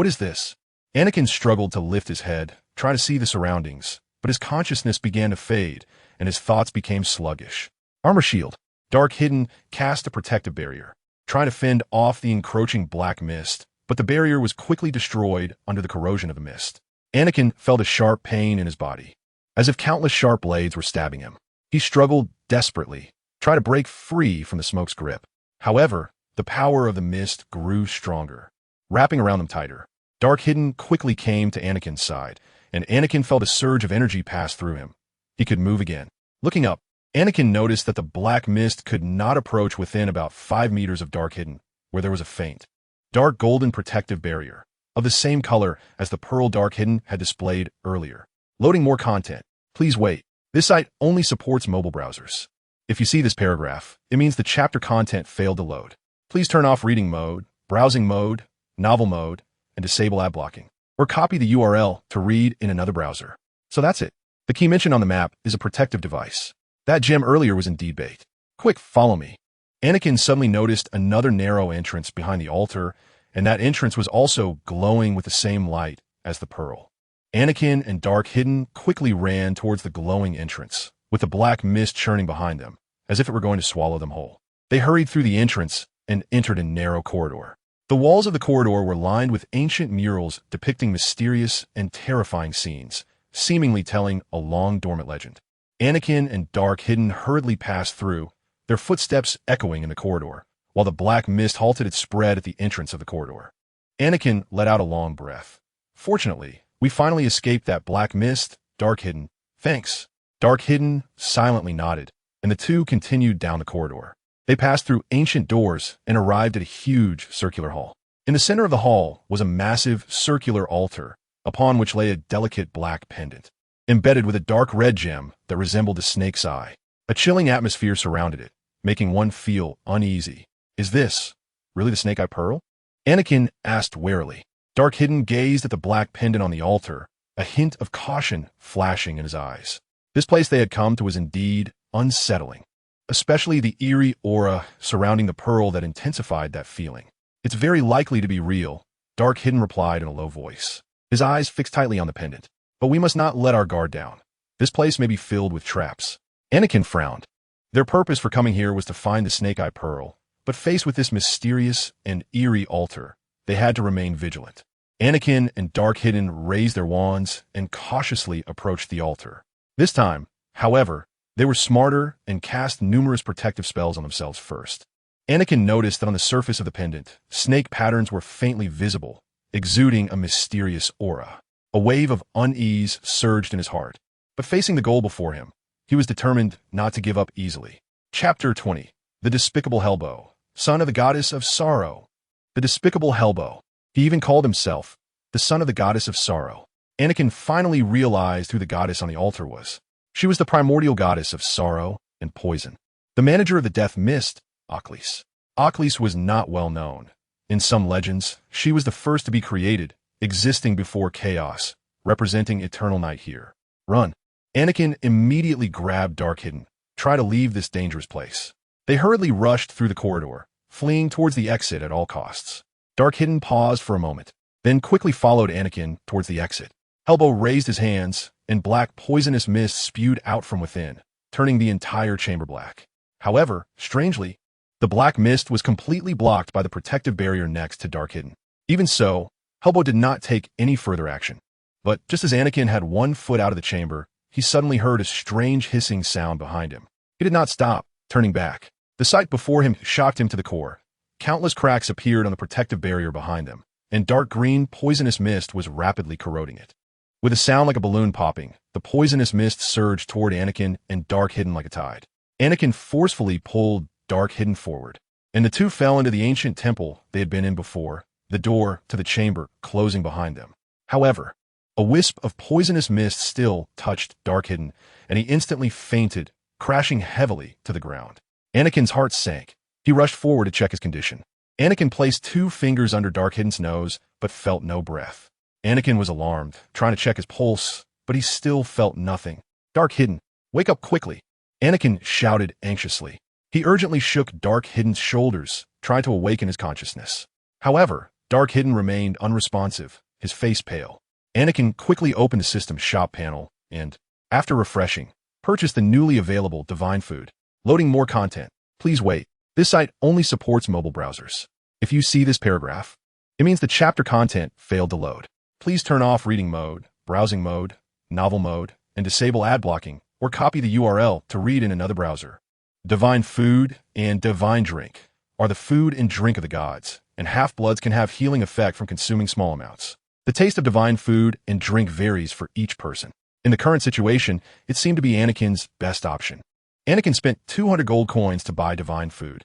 is this? Anakin struggled to lift his head, try to see the surroundings, but his consciousness began to fade, and his thoughts became sluggish. Armor shield. Dark Hidden cast a protective barrier, trying to fend off the encroaching black mist, but the barrier was quickly destroyed under the corrosion of the mist. Anakin felt a sharp pain in his body, as if countless sharp blades were stabbing him. He struggled desperately, trying to break free from the smoke's grip. However, the power of the mist grew stronger, wrapping around them tighter. Dark Hidden quickly came to Anakin's side, and Anakin felt a surge of energy pass through him. He could move again. Looking up, Anakin noticed that the black mist could not approach within about 5 meters of Dark Hidden, where there was a faint, dark golden protective barrier, of the same color as the pearl Dark Hidden had displayed earlier. Loading more content. Please wait. This site only supports mobile browsers. If you see this paragraph, it means the chapter content failed to load. Please turn off reading mode, browsing mode, novel mode, and disable ad blocking, or copy the URL to read in another browser. So that's it. The key mentioned on the map is a protective device. That gem earlier was indeed bait. Quick, follow me. Anakin suddenly noticed another narrow entrance behind the altar, and that entrance was also glowing with the same light as the pearl. Anakin and Dark Hidden quickly ran towards the glowing entrance, with the black mist churning behind them, as if it were going to swallow them whole. They hurried through the entrance and entered a narrow corridor. The walls of the corridor were lined with ancient murals depicting mysterious and terrifying scenes, seemingly telling a long dormant legend. Anakin and Dark Hidden hurriedly passed through, their footsteps echoing in the corridor, while the black mist halted its spread at the entrance of the corridor. Anakin let out a long breath. Fortunately, we finally escaped that black mist, Dark Hidden. Thanks. Dark Hidden silently nodded, and the two continued down the corridor. They passed through ancient doors and arrived at a huge circular hall. In the center of the hall was a massive circular altar, upon which lay a delicate black pendant, embedded with a dark red gem that resembled a snake's eye. A chilling atmosphere surrounded it, making one feel uneasy. Is this really the snake-eye pearl? Anakin asked warily. Dark Hidden gazed at the black pendant on the altar, a hint of caution flashing in his eyes. This place they had come to was indeed unsettling, especially the eerie aura surrounding the pearl that intensified that feeling. It's very likely to be real, Dark Hidden replied in a low voice, his eyes fixed tightly on the pendant. But we must not let our guard down. This place may be filled with traps. Anakin frowned. Their purpose for coming here was to find the snake-eye pearl, but faced with this mysterious and eerie altar, they had to remain vigilant. Anakin and Dark Hidden raised their wands and cautiously approached the altar. This time, however, they were smarter and cast numerous protective spells on themselves first. Anakin noticed that on the surface of the pendant, snake patterns were faintly visible, exuding a mysterious aura. A wave of unease surged in his heart, but facing the goal before him, he was determined not to give up easily. Chapter 20. The Despicable Hellbow, son of the goddess of sorrow. The Despicable Hellbow. He even called himself the son of the goddess of sorrow. Anakin finally realized who the goddess on the altar was. She was the primordial goddess of sorrow and poison. The manager of the death mist, Aklis. Aklis was not well known. In some legends, she was the first to be created, existing before chaos, representing eternal night here. Run. Anakin immediately grabbed Dark-Hidden, tried to leave this dangerous place. They hurriedly rushed through the corridor, fleeing towards the exit at all costs. Dark-Hidden paused for a moment, then quickly followed Anakin towards the exit. Hellbow raised his hands, and black poisonous mist spewed out from within, turning the entire chamber black. However, strangely, the black mist was completely blocked by the protective barrier next to Dark-Hidden. Even so, Hellbow did not take any further action. But just as Anakin had 1 foot out of the chamber, he suddenly heard a strange hissing sound behind him. He did not stop, turning back. The sight before him shocked him to the core. Countless cracks appeared on the protective barrier behind them, and dark green, poisonous mist was rapidly corroding it. With a sound like a balloon popping, the poisonous mist surged toward Anakin and Dark-Hidden like a tide. Anakin forcefully pulled Dark-Hidden forward, and the two fell into the ancient temple they had been in before, the door to the chamber closing behind them. However, a wisp of poisonous mist still touched Dark-Hidden, and he instantly fainted, crashing heavily to the ground. Anakin's heart sank. He rushed forward to check his condition. Anakin placed 2 fingers under Dark-Hidden's nose, but felt no breath. Anakin was alarmed, trying to check his pulse, but he still felt nothing. Dark-Hidden, wake up quickly. Anakin shouted anxiously. He urgently shook Dark-Hidden's shoulders, trying to awaken his consciousness. However, Dark-Hidden remained unresponsive, his face pale. Anakin quickly opened the system's shop panel and, after refreshing, purchased the newly available Divine Food. Loading more content. Please wait. This site only supports mobile browsers. If you see this paragraph, it means the chapter content failed to load. Please turn off reading mode, browsing mode, novel mode, and disable ad blocking, or copy the URL to read in another browser. Divine Food and Divine Drink are the food and drink of the gods, and half-bloods can have healing effect from consuming small amounts. The taste of divine food and drink varies for each person. In the current situation, it seemed to be Anakin's best option. Anakin spent 200 gold coins to buy Divine Food.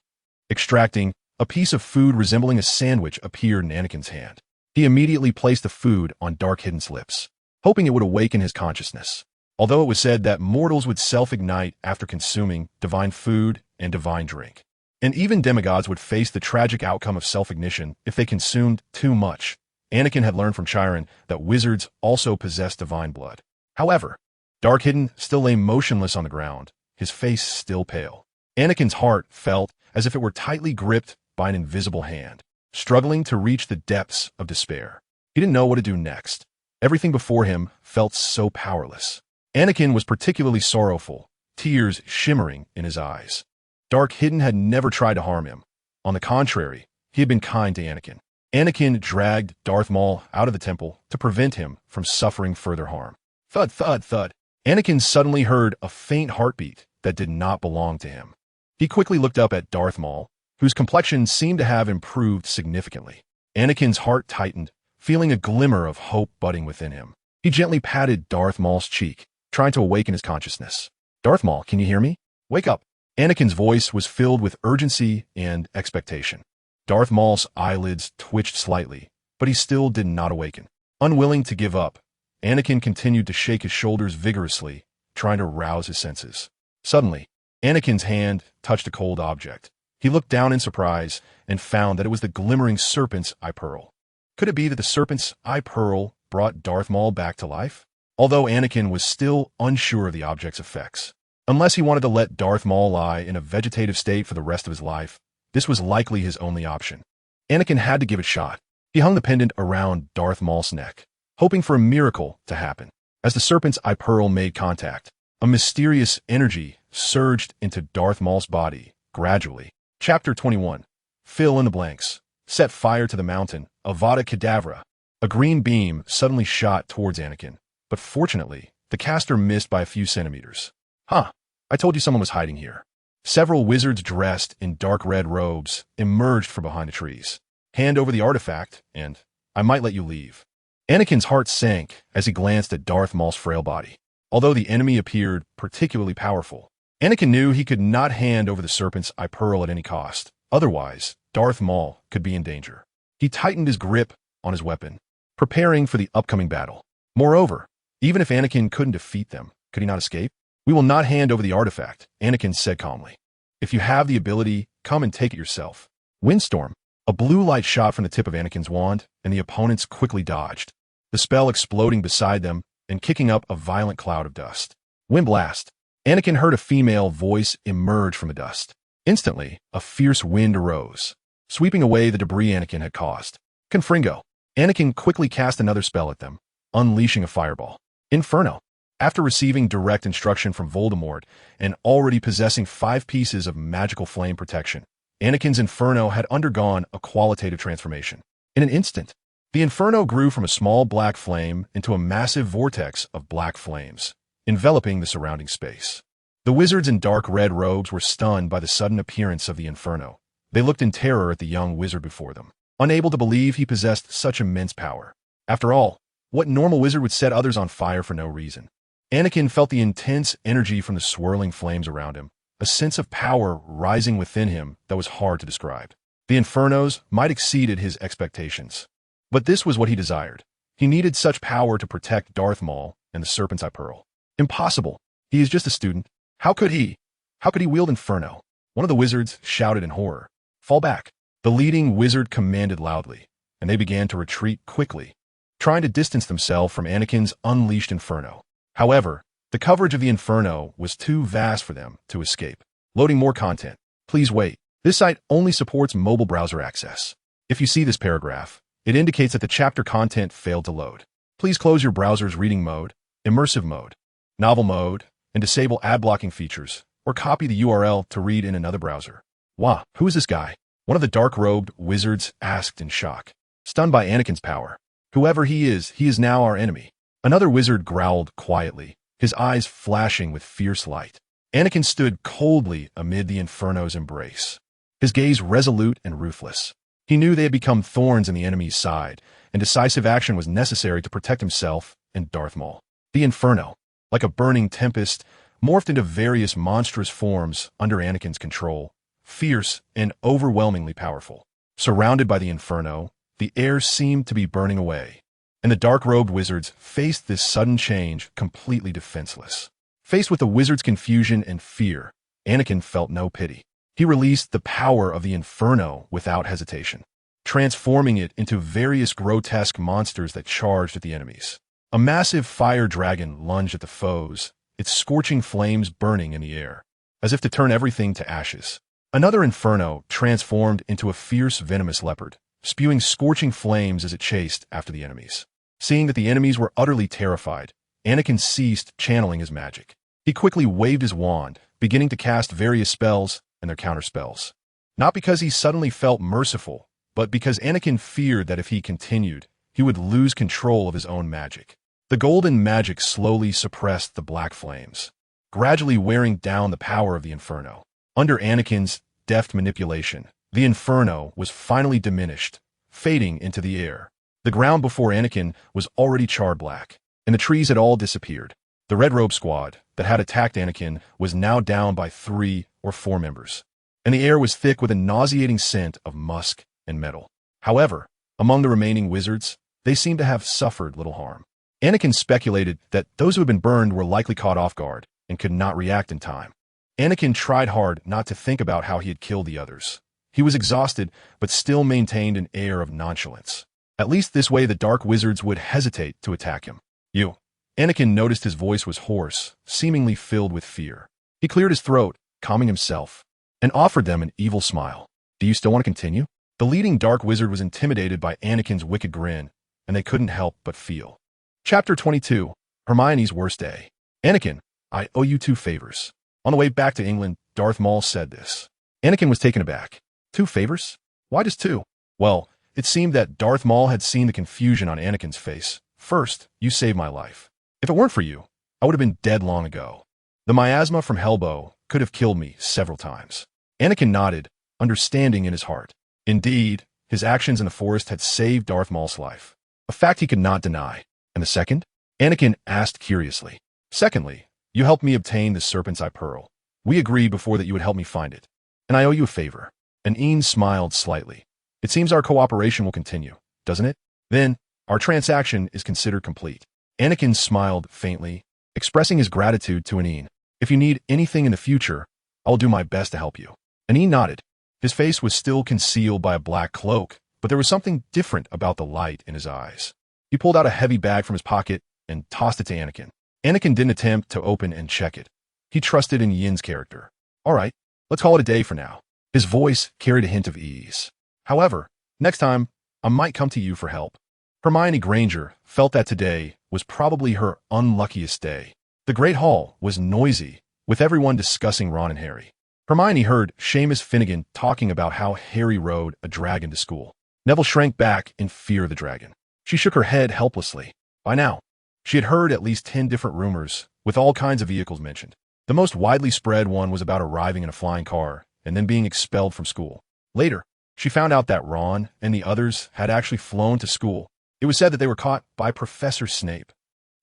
Extracting, a piece of food resembling a sandwich appeared in Anakin's hand. He immediately placed the food on Dark-Hidden's lips, hoping it would awaken his consciousness. Although it was said that mortals would self-ignite after consuming divine food and divine drink, and even demigods would face the tragic outcome of self-ignition if they consumed too much, Anakin had learned from Chiron that wizards also possess divine blood. However, Dark-Hidden still lay motionless on the ground, his face still pale. Anakin's heart felt as if it were tightly gripped by an invisible hand, struggling to reach the depths of despair. He didn't know what to do next. Everything before him felt so powerless. Anakin was particularly sorrowful, tears shimmering in his eyes. Dark-Hidden had never tried to harm him. On the contrary, he had been kind to Anakin. Anakin dragged Darth Maul out of the temple to prevent him from suffering further harm. Thud, thud, thud. Anakin suddenly heard a faint heartbeat that did not belong to him. He quickly looked up at Darth Maul, whose complexion seemed to have improved significantly. Anakin's heart tightened, feeling a glimmer of hope budding within him. He gently patted Darth Maul's cheek, trying to awaken his consciousness. Darth Maul, can you hear me? Wake up. Anakin's voice was filled with urgency and expectation. Darth Maul's eyelids twitched slightly, but he still did not awaken. Unwilling to give up, Anakin continued to shake his shoulders vigorously, trying to rouse his senses. Suddenly, Anakin's hand touched a cold object. He looked down in surprise and found that it was the glimmering serpent's eye pearl. Could it be that the serpent's eye pearl brought Darth Maul back to life? Although Anakin was still unsure of the object's effects. Unless he wanted to let Darth Maul lie in a vegetative state for the rest of his life, this was likely his only option. Anakin had to give it a shot. He hung the pendant around Darth Maul's neck, hoping for a miracle to happen. As the serpent's eye pearl made contact, a mysterious energy surged into Darth Maul's body, gradually. Chapter 21. Fill in the blanks. Set fire to the mountain, Avada Kedavra. A green beam suddenly shot towards Anakin, but fortunately, The caster missed by a few centimeters. Huh, I told you someone was hiding here. Several wizards dressed in dark red robes emerged from behind the trees. Hand over the artifact, and I might let you leave. Anakin's heart sank as he glanced at Darth Maul's frail body. Although the enemy appeared particularly powerful, Anakin knew he could not hand over the serpent's eye pearl at any cost. Otherwise, Darth Maul could be in danger. He tightened his grip on his weapon, preparing for the upcoming battle. Moreover, even if Anakin couldn't defeat them, could he not escape? We will not hand over the artifact, Anakin said calmly. If you have the ability, come and take it yourself. Windstorm. A blue light shot from the tip of Anakin's wand, and the opponents quickly dodged, the spell exploding beside them and kicking up a violent cloud of dust. Wind blast. Anakin heard a female voice emerge from the dust. Instantly, a fierce wind arose, sweeping away the debris Anakin had caused. Confringo. Anakin quickly cast another spell at them, unleashing a fireball. Inferno. After receiving direct instruction from Voldemort and already possessing 5 pieces of magical flame protection, Anakin's Inferno had undergone a qualitative transformation. In an instant, the Inferno grew from a small black flame into a massive vortex of black flames, enveloping the surrounding space. The wizards in dark red robes were stunned by the sudden appearance of the Inferno. They looked in terror at the young wizard before them, unable to believe he possessed such immense power. After all, what normal wizard would set others on fire for no reason? Anakin felt the intense energy from the swirling flames around him, a sense of power rising within him that was hard to describe. The Infernos might exceeded his expectations, but this was what he desired. He needed such power to protect Darth Maul and the Serpent's Eye Pearl. Impossible. He is just a student. How could he wield Inferno? One of the wizards shouted in horror. Fall back. The leading wizard commanded loudly, and they began to retreat quickly, trying to distance themselves from Anakin's unleashed Inferno. However, the coverage of the Inferno was too vast for them to escape. Loading more content. Please wait. This site only supports mobile browser access. If you see this paragraph, it indicates that the chapter content failed to load. Please close your browser's reading mode, immersive mode, novel mode, and disable ad blocking features, or copy the URL to read in another browser. Wah, who is this guy? One of the dark-robed wizards asked in shock, stunned by Anakin's power. Whoever he is now our enemy. Another wizard growled quietly, his eyes flashing with fierce light. Anakin stood coldly amid the Inferno's embrace, his gaze resolute and ruthless. He knew they had become thorns in the enemy's side, and decisive action was necessary to protect himself and Darth Maul. The Inferno, like a burning tempest, morphed into various monstrous forms under Anakin's control, fierce and overwhelmingly powerful. Surrounded by the Inferno, the air seemed to be burning away, and the dark-robed wizards faced this sudden change completely defenseless. Faced with the wizard's confusion and fear, Anakin felt no pity. He released the power of the Inferno without hesitation, transforming it into various grotesque monsters that charged at the enemies. A massive fire dragon lunged at the foes, its scorching flames burning in the air, as if to turn everything to ashes. Another Inferno transformed into a fierce venomous leopard, spewing scorching flames as it chased after the enemies. Seeing that the enemies were utterly terrified, Anakin ceased channeling his magic. He quickly waved his wand, beginning to cast various spells and their counterspells. Not because he suddenly felt merciful, but because Anakin feared that if he continued, he would lose control of his own magic. The golden magic slowly suppressed the black flames, gradually wearing down the power of the Inferno. Under Anakin's deft manipulation, the Inferno was finally diminished, fading into the air. The ground before Anakin was already charred black, and the trees had all disappeared. The Red Robe Squad that had attacked Anakin was now down by 3 or 4 members, and the air was thick with a nauseating scent of musk and metal. However, among the remaining wizards, they seemed to have suffered little harm. Anakin speculated that those who had been burned were likely caught off guard and could not react in time. Anakin tried hard not to think about how he had killed the others. He was exhausted, but still maintained an air of nonchalance. At least this way the dark wizards would hesitate to attack him. You. Anakin noticed his voice was hoarse, seemingly filled with fear. He cleared his throat, calming himself, and offered them an evil smile. Do you still want to continue? The leading dark wizard was intimidated by Anakin's wicked grin, and they couldn't help but feel. Chapter 22. Hermione's Worst Day. Anakin, I owe you 2 favors. On the way back to England, Darth Maul said this. Anakin was taken aback. 2 favors? Why just 2? Well, it seemed that Darth Maul had seen the confusion on Anakin's face. First, you saved my life. If it weren't for you, I would have been dead long ago. The miasma from Hellbow could have killed me several times. Anakin nodded, understanding in his heart. Indeed, his actions in the forest had saved Darth Maul's life, a fact he could not deny. And the second? Anakin asked curiously. Secondly, you helped me obtain the serpent's eye pearl. We agreed before that you would help me find it. And I owe you a favor. And Ian smiled slightly. It seems our cooperation will continue, doesn't it? Then, our transaction is considered complete. Anakin smiled faintly, expressing his gratitude to Ian. If you need anything in the future, I will do my best to help you. Ian nodded. His face was still concealed by a black cloak, but there was something different about the light in his eyes. He pulled out a heavy bag from his pocket and tossed it to Anakin. Anakin didn't attempt to open and check it. He trusted in Yin's character. All right, let's call it a day for now. His voice carried a hint of ease. However, next time, I might come to you for help. Hermione Granger felt that today was probably her unluckiest day. The Great Hall was noisy, with everyone discussing Ron and Harry. Hermione heard Seamus Finnegan talking about how Harry rode a dragon to school. Neville shrank back in fear of the dragon. She shook her head helplessly. By now, she had heard at least 10 different rumors, with all kinds of vehicles mentioned. The most widely spread one was about arriving in a flying car and then being expelled from school. Later, she found out that Ron and the others had actually flown to school. It was said that they were caught by Professor Snape.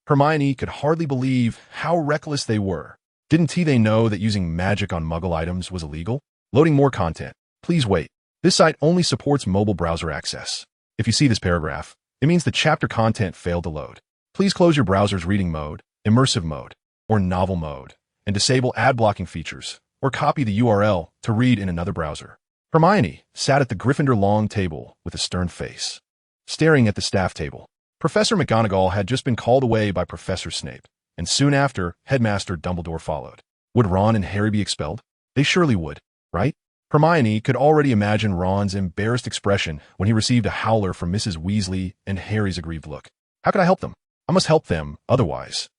Hermione could hardly believe how reckless they were. Didn't they know that using magic on Muggle items was illegal? Loading more content. Please wait. This site only supports mobile browser access. If you see this paragraph, it means the chapter content failed to load. Please close your browser's reading mode, immersive mode, or novel mode, and disable ad blocking features, or copy the URL to read in another browser. Hermione sat at the Gryffindor long table with a stern face, staring at the staff table. Professor McGonagall had just been called away by Professor Snape, and soon after, Headmaster Dumbledore followed. Would Ron and Harry be expelled? They surely would, right? Hermione could already imagine Ron's embarrassed expression when he received a howler from Mrs. Weasley and Harry's aggrieved look. How could I help them? I must help them, otherwise.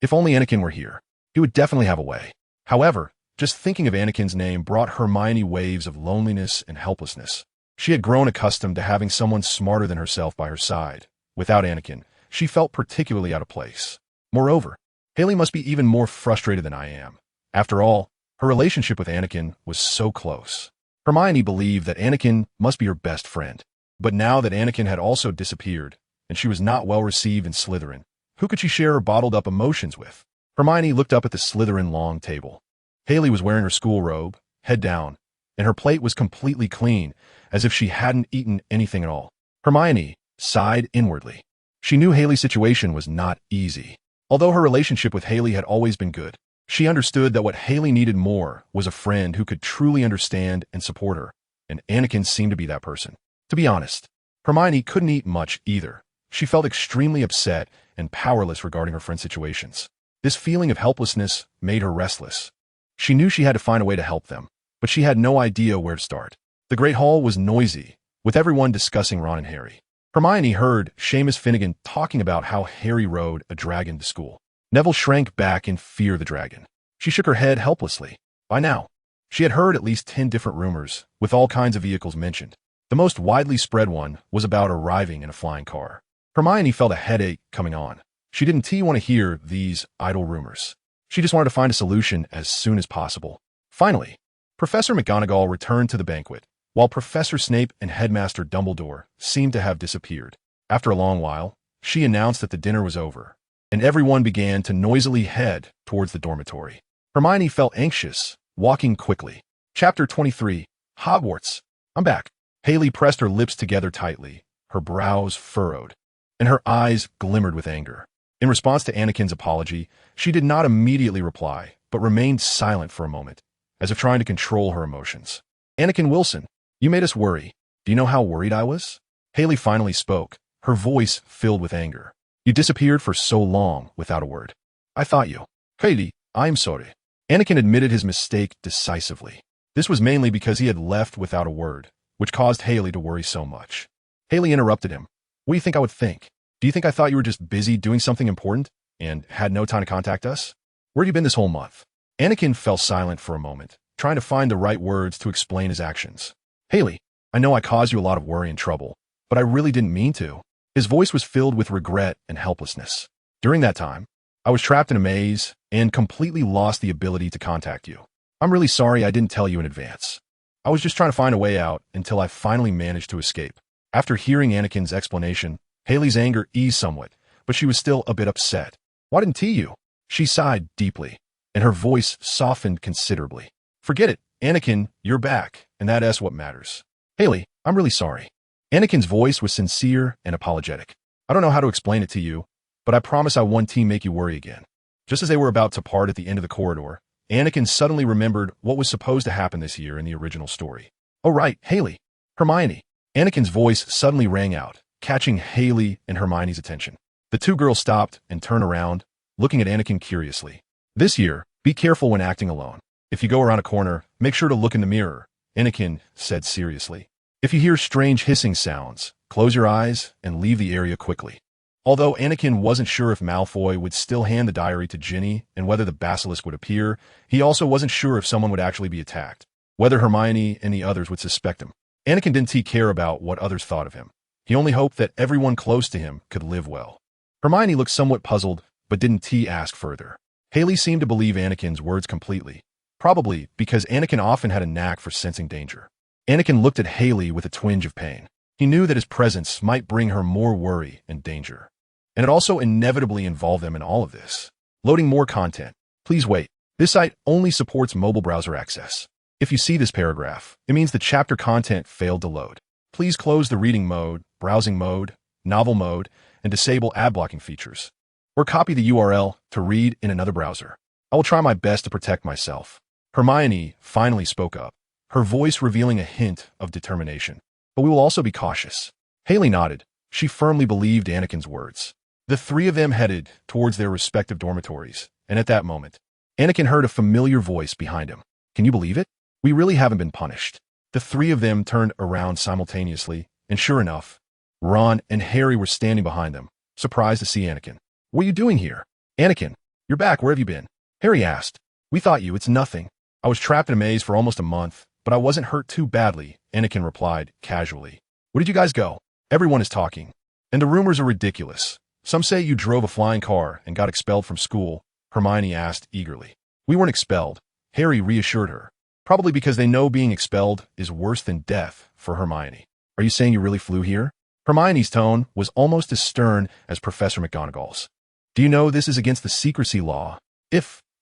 If only Anakin were here, he would definitely have a way. However, just thinking of Anakin's name brought Hermione waves of loneliness and helplessness. She had grown accustomed to having someone smarter than herself by her side. Without Anakin, she felt particularly out of place. Moreover, Haley must be even more frustrated than I am. After all, her relationship with Anakin was so close. Hermione believed that Anakin must be her best friend. But now that Anakin had also disappeared, and she was not well received in Slytherin, who could she share her bottled-up emotions with? Hermione looked up at the Slytherin long table. Haley was wearing her school robe, head down, and her plate was completely clean, as if she hadn't eaten anything at all. Hermione sighed inwardly. She knew Haley's situation was not easy. Although her relationship with Haley had always been good, she understood that what Haley needed more was a friend who could truly understand and support her, and Anakin seemed to be that person. To be honest, Hermione couldn't eat much either. She felt extremely upset and powerless regarding her friend's situations. This feeling of helplessness made her restless. She knew she had to find a way to help them, but she had no idea where to start. The Great Hall was noisy, with everyone discussing Ron and Harry. Hermione heard Seamus Finnegan talking about how Harry rode a dragon to school. Neville shrank back in fear of the dragon. She shook her head helplessly. By now, she had heard at least 10 different rumors, with all kinds of vehicles mentioned. The most widely spread one was about arriving in a flying car. Hermione felt a headache coming on. She didn't want to hear these idle rumors. She just wanted to find a solution as soon as possible. Finally, Professor McGonagall returned to the banquet, while Professor Snape and Headmaster Dumbledore seemed to have disappeared. After a long while, she announced that the dinner was over, and everyone began to noisily head towards the dormitory. Hermione felt anxious, walking quickly. Chapter 23, Hogwarts. I'm back. Haley pressed her lips together tightly, her brows furrowed, and her eyes glimmered with anger. In response to Anakin's apology, she did not immediately reply, but remained silent for a moment, as if trying to control her emotions. Anakin Wilson, you made us worry. Do you know how worried I was? Haley finally spoke, her voice filled with anger. You disappeared for so long without a word. I thought you. Haley, I'm sorry. Anakin admitted his mistake decisively. This was mainly because he had left without a word, which caused Haley to worry so much. Haley interrupted him. What do you think I would think? Do you think I thought you were just busy doing something important and had no time to contact us? Where have you been this whole month? Anakin fell silent for a moment, trying to find the right words to explain his actions. Haley, I know I caused you a lot of worry and trouble, but I really didn't mean to. His voice was filled with regret and helplessness. During that time, I was trapped in a maze and completely lost the ability to contact you. I'm really sorry I didn't tell you in advance. I was just trying to find a way out until I finally managed to escape. After hearing Anakin's explanation, Haley's anger eased somewhat, but she was still a bit upset. Why didn't you? She sighed deeply, and her voice softened considerably. Forget it, Anakin, you're back, and that's what matters. Haley, I'm really sorry. Anakin's voice was sincere and apologetic. I don't know how to explain it to you, but I promise I won't make you worry again. Just as they were about to part at the end of the corridor, Anakin suddenly remembered what was supposed to happen this year in the original story. Oh right, Haley. Hermione. Anakin's voice suddenly rang out, catching Haley and Hermione's attention. The two girls stopped and turned around, looking at Anakin curiously. This year, be careful when acting alone. If you go around a corner, make sure to look in the mirror, Anakin said seriously. If you hear strange hissing sounds, close your eyes and leave the area quickly. Although Anakin wasn't sure if Malfoy would still hand the diary to Ginny and whether the basilisk would appear, he also wasn't sure if someone would actually be attacked, whether Hermione and the others would suspect him. Anakin didn't care about what others thought of him. He only hoped that everyone close to him could live well. Hermione looked somewhat puzzled, but didn't ask further. Haley seemed to believe Anakin's words completely, probably because Anakin often had a knack for sensing danger. Anakin looked at Haley with a twinge of pain. He knew that his presence might bring her more worry and danger. And it also inevitably involved them in all of this. Loading more content. Please wait. This site only supports mobile browser access. If you see this paragraph, it means the chapter content failed to load. Please close the reading mode, browsing mode, novel mode, and disable ad blocking features. Or copy the URL to read in another browser. I will try my best to protect myself. Hermione finally spoke up, her voice revealing a hint of determination. But we will also be cautious. Haley nodded. She firmly believed Anakin's words. The three of them headed towards their respective dormitories, and at that moment, Anakin heard a familiar voice behind him. Can you believe it? We really haven't been punished. The three of them turned around simultaneously, and sure enough, Ron and Harry were standing behind them, surprised to see Anakin. What are you doing here? Anakin, you're back. Where have you been? Harry asked. We thought you. It's nothing. I was trapped in a maze for almost a month, but I wasn't hurt too badly, Anakin replied casually. Where did you guys go? Everyone is talking. And the rumors are ridiculous. Some say you drove a flying car and got expelled from school, Hermione asked eagerly. We weren't expelled, Harry reassured her. Probably because they know being expelled is worse than death for Hermione. Are you saying you really flew here? Hermione's tone was almost as stern as Professor McGonagall's. Do you know this is against the secrecy law?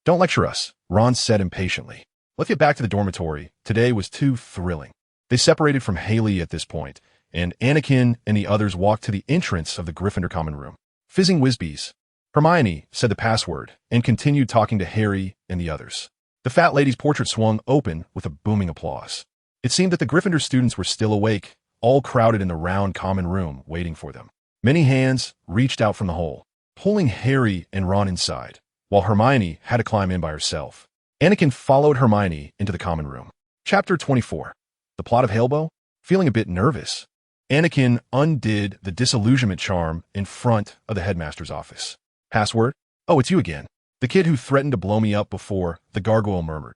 Don't lecture us, Ron said impatiently. Let's get back to the dormitory. Today was too thrilling. They separated from Haley at this point, and Anakin and the others walked to the entrance of the Gryffindor common room. Fizzing Whizbees. Hermione said the password and continued talking to Harry and the others. The fat lady's portrait swung open with a booming applause. It seemed that the Gryffindor students were still awake, all crowded in the round common room waiting for them. Many hands reached out from the hole, pulling Harry and Ron inside, while Hermione had to climb in by herself. Anakin followed Hermione into the common room. Chapter 24. The plot of Hailbow? Feeling a bit nervous, Anakin undid the disillusionment charm in front of the headmaster's office. Password? Oh, it's you again. The kid who threatened to blow me up before, the gargoyle murmured.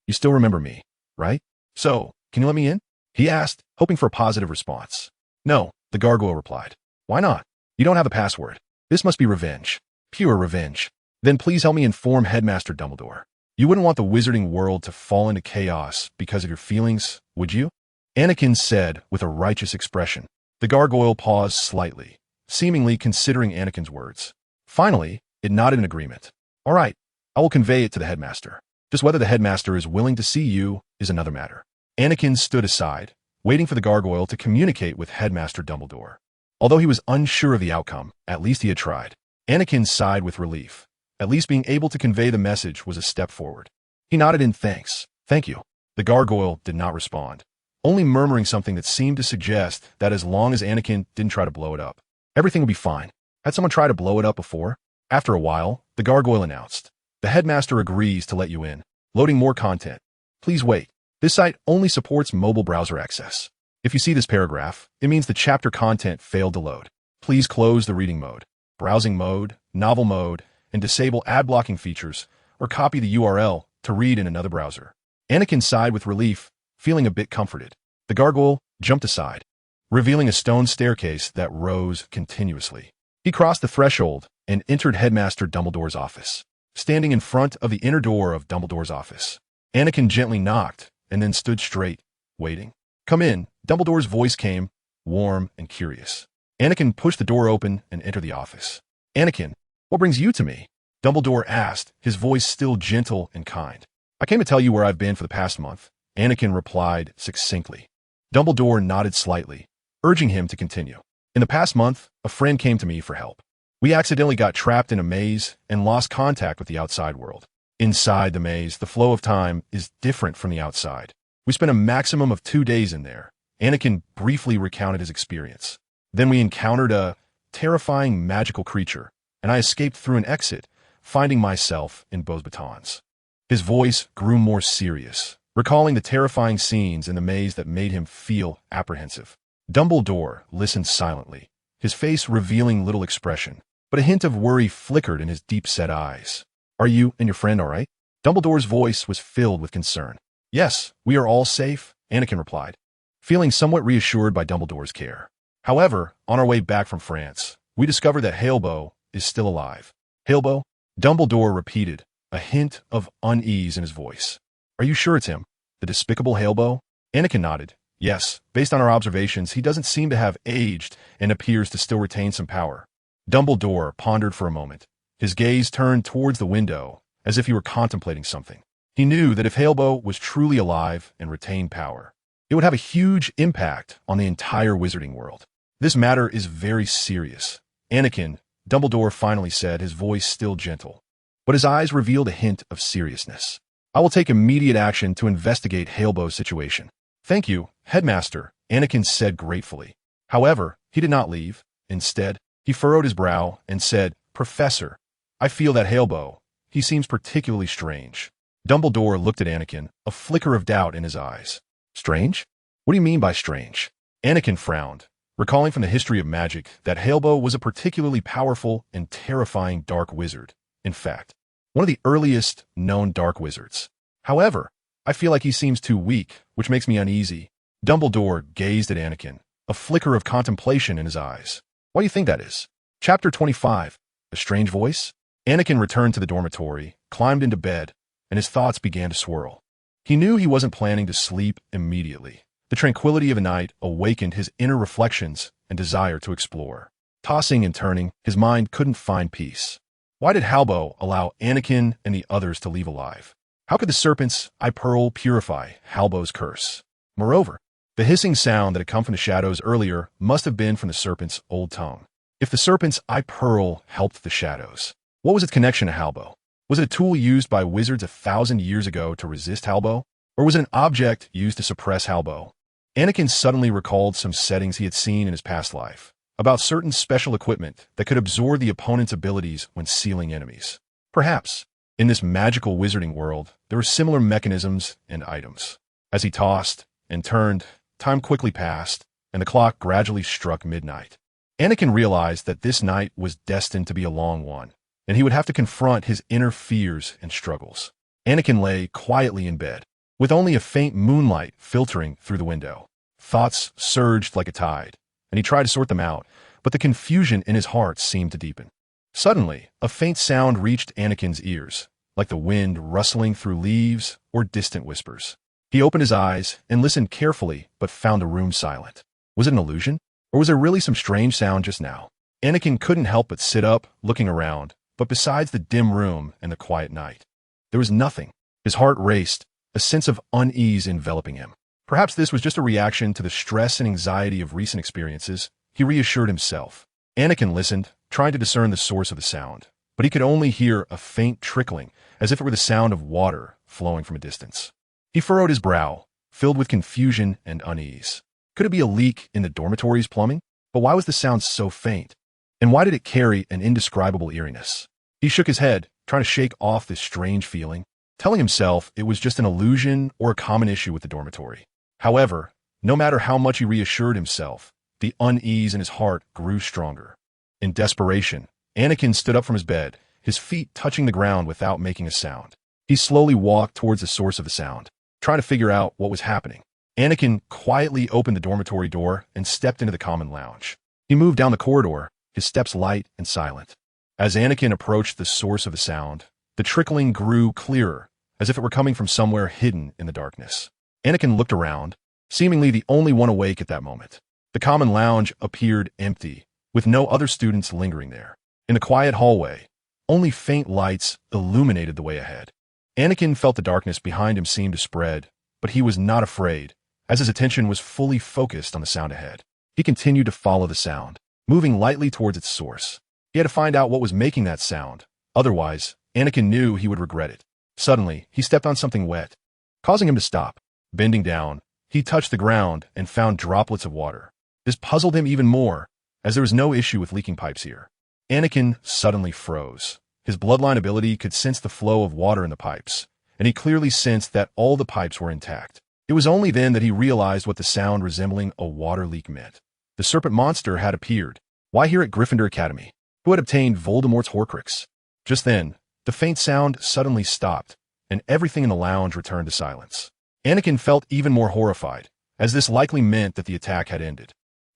You still remember me, right? So, can you let me in? He asked, hoping for a positive response. No, the gargoyle replied. Why not? You don't have a password. This must be revenge. Pure revenge. Then please help me inform Headmaster Dumbledore. You wouldn't want the wizarding world to fall into chaos because of your feelings, would you? Anakin said with a righteous expression. The gargoyle paused slightly, seemingly considering Anakin's words. Finally, it nodded in agreement. All right, I will convey it to the headmaster. Just whether the headmaster is willing to see you is another matter. Anakin stood aside, waiting for the gargoyle to communicate with Headmaster Dumbledore. Although he was unsure of the outcome, at least he had tried. Anakin sighed with relief. At least being able to convey the message was a step forward. He nodded in thanks. Thank you. The gargoyle did not respond, only murmuring something that seemed to suggest that as long as Anakin didn't try to blow it up, everything would be fine. Had someone tried to blow it up before? After a while, the gargoyle announced. The headmaster agrees to let you in. Loading more content. Please wait. This site only supports mobile browser access. If you see this paragraph, it means the chapter content failed to load. Please close the reading mode, browsing mode, novel mode, and disable ad blocking features, or copy the URL to read in another browser. Anakin sighed with relief, feeling a bit comforted. The gargoyle jumped aside, revealing a stone staircase that rose continuously. He crossed the threshold and entered Headmaster Dumbledore's office. Standing in front of the inner door of Dumbledore's office, Anakin gently knocked and then stood straight, waiting. "Come in," Dumbledore's voice came, warm and curious. Anakin pushed the door open and entered the office. "Anakin, what brings you to me?" Dumbledore asked, his voice still gentle and kind. "I came to tell you where I've been for the past month," Anakin replied succinctly. Dumbledore nodded slightly, urging him to continue. "In the past month, a friend came to me for help. We accidentally got trapped in a maze and lost contact with the outside world. Inside the maze, the flow of time is different from the outside. We spent a maximum of 2 days in there." Anakin briefly recounted his experience. "Then we encountered a terrifying magical creature, and I escaped through an exit, finding myself in Beauxbatons." His voice grew more serious, recalling the terrifying scenes in the maze that made him feel apprehensive. Dumbledore listened silently, his face revealing little expression, but a hint of worry flickered in his deep-set eyes. "Are you and your friend all right?" Dumbledore's voice was filled with concern. "Yes, we are all safe," Anakin replied, feeling somewhat reassured by Dumbledore's care. "However, on our way back from France, we discovered that Halebo is still alive." "Halebo?" Dumbledore repeated, a hint of unease in his voice. "Are you sure it's him? The despicable Halebo?" Anakin nodded. "Yes, based on our observations, he doesn't seem to have aged and appears to still retain some power." Dumbledore pondered for a moment, his gaze turned towards the window, as if he were contemplating something. He knew that if Halebo was truly alive and retained power, it would have a huge impact on the entire wizarding world. "This matter is very serious." "Anakin," Dumbledore finally said, his voice still gentle, but his eyes revealed a hint of seriousness. "I will take immediate action to investigate Halebo's situation." "Thank you, Headmaster," Anakin said gratefully. However, he did not leave. Instead, he furrowed his brow and said, "Professor, I feel that Halebo, he seems particularly strange." Dumbledore looked at Anakin, a flicker of doubt in his eyes. "Strange? What do you mean by strange?" Anakin frowned, recalling from the history of magic that Halebo was a particularly powerful and terrifying dark wizard. In fact, one of the earliest known dark wizards. "However, I feel like he seems too weak, which makes me uneasy." Dumbledore gazed at Anakin, a flicker of contemplation in his eyes. "Why do you think that is?" Chapter 25. A Strange Voice? Anakin returned to the dormitory, climbed into bed, and his thoughts began to swirl. He knew he wasn't planning to sleep immediately. The tranquility of the night awakened his inner reflections and desire to explore. Tossing and turning, his mind couldn't find peace. Why did Halebo allow Anakin and the others to leave alive? How could the serpent's eye pearl purify Halebo's curse? Moreover, the hissing sound that had come from the shadows earlier must have been from the serpent's old tongue. If the serpent's eye pearl helped the shadows, what was its connection to Halebo? Was it a tool used by wizards 1,000 years ago to resist Halebo? Or was it an object used to suppress Halebo? Anakin suddenly recalled some settings he had seen in his past life, about certain special equipment that could absorb the opponent's abilities when sealing enemies. Perhaps, in this magical wizarding world, there were similar mechanisms and items. As he tossed and turned, time quickly passed, and the clock gradually struck midnight. Anakin realized that this night was destined to be a long one, and he would have to confront his inner fears and struggles. Anakin lay quietly in bed, with only a faint moonlight filtering through the window. Thoughts surged like a tide, and he tried to sort them out, but the confusion in his heart seemed to deepen. Suddenly, a faint sound reached Anakin's ears, like the wind rustling through leaves or distant whispers. He opened his eyes and listened carefully, but found the room silent. Was it an illusion? Or was there really some strange sound just now? Anakin couldn't help but sit up, looking around, but besides the dim room and the quiet night, there was nothing. His heart raced, a sense of unease enveloping him. Perhaps this was just a reaction to the stress and anxiety of recent experiences, he reassured himself. Anakin listened, trying to discern the source of the sound, but he could only hear a faint trickling, as if it were the sound of water flowing from a distance. He furrowed his brow, filled with confusion and unease. Could it be a leak in the dormitory's plumbing? But why was the sound so faint? And why did it carry an indescribable eeriness? He shook his head, trying to shake off this strange feeling, telling himself it was just an illusion or a common issue with the dormitory. However, no matter how much he reassured himself, the unease in his heart grew stronger. In desperation, Anakin stood up from his bed, his feet touching the ground without making a sound. He slowly walked towards the source of the sound, trying to figure out what was happening. Anakin quietly opened the dormitory door and stepped into the common lounge. He moved down the corridor, his steps light and silent. As Anakin approached the source of the sound, the trickling grew clearer, as if it were coming from somewhere hidden in the darkness. Anakin looked around, seemingly the only one awake at that moment. The common lounge appeared empty, with no other students lingering there. In the quiet hallway, only faint lights illuminated the way ahead. Anakin felt the darkness behind him seem to spread, but he was not afraid, as his attention was fully focused on the sound ahead. He continued to follow the sound, moving lightly towards its source. He had to find out what was making that sound. Otherwise, Anakin knew he would regret it. Suddenly, he stepped on something wet, causing him to stop. Bending down, he touched the ground and found droplets of water. This puzzled him even more, as there was no issue with leaking pipes here. Anakin suddenly froze. His bloodline ability could sense the flow of water in the pipes, and he clearly sensed that all the pipes were intact. It was only then that he realized what the sound resembling a water leak meant. The serpent monster had appeared. Why here at Gryffindor Academy? Who had obtained Voldemort's Horcrux? Just then, the faint sound suddenly stopped, and everything in the lounge returned to silence. Anakin felt even more horrified, as this likely meant that the attack had ended.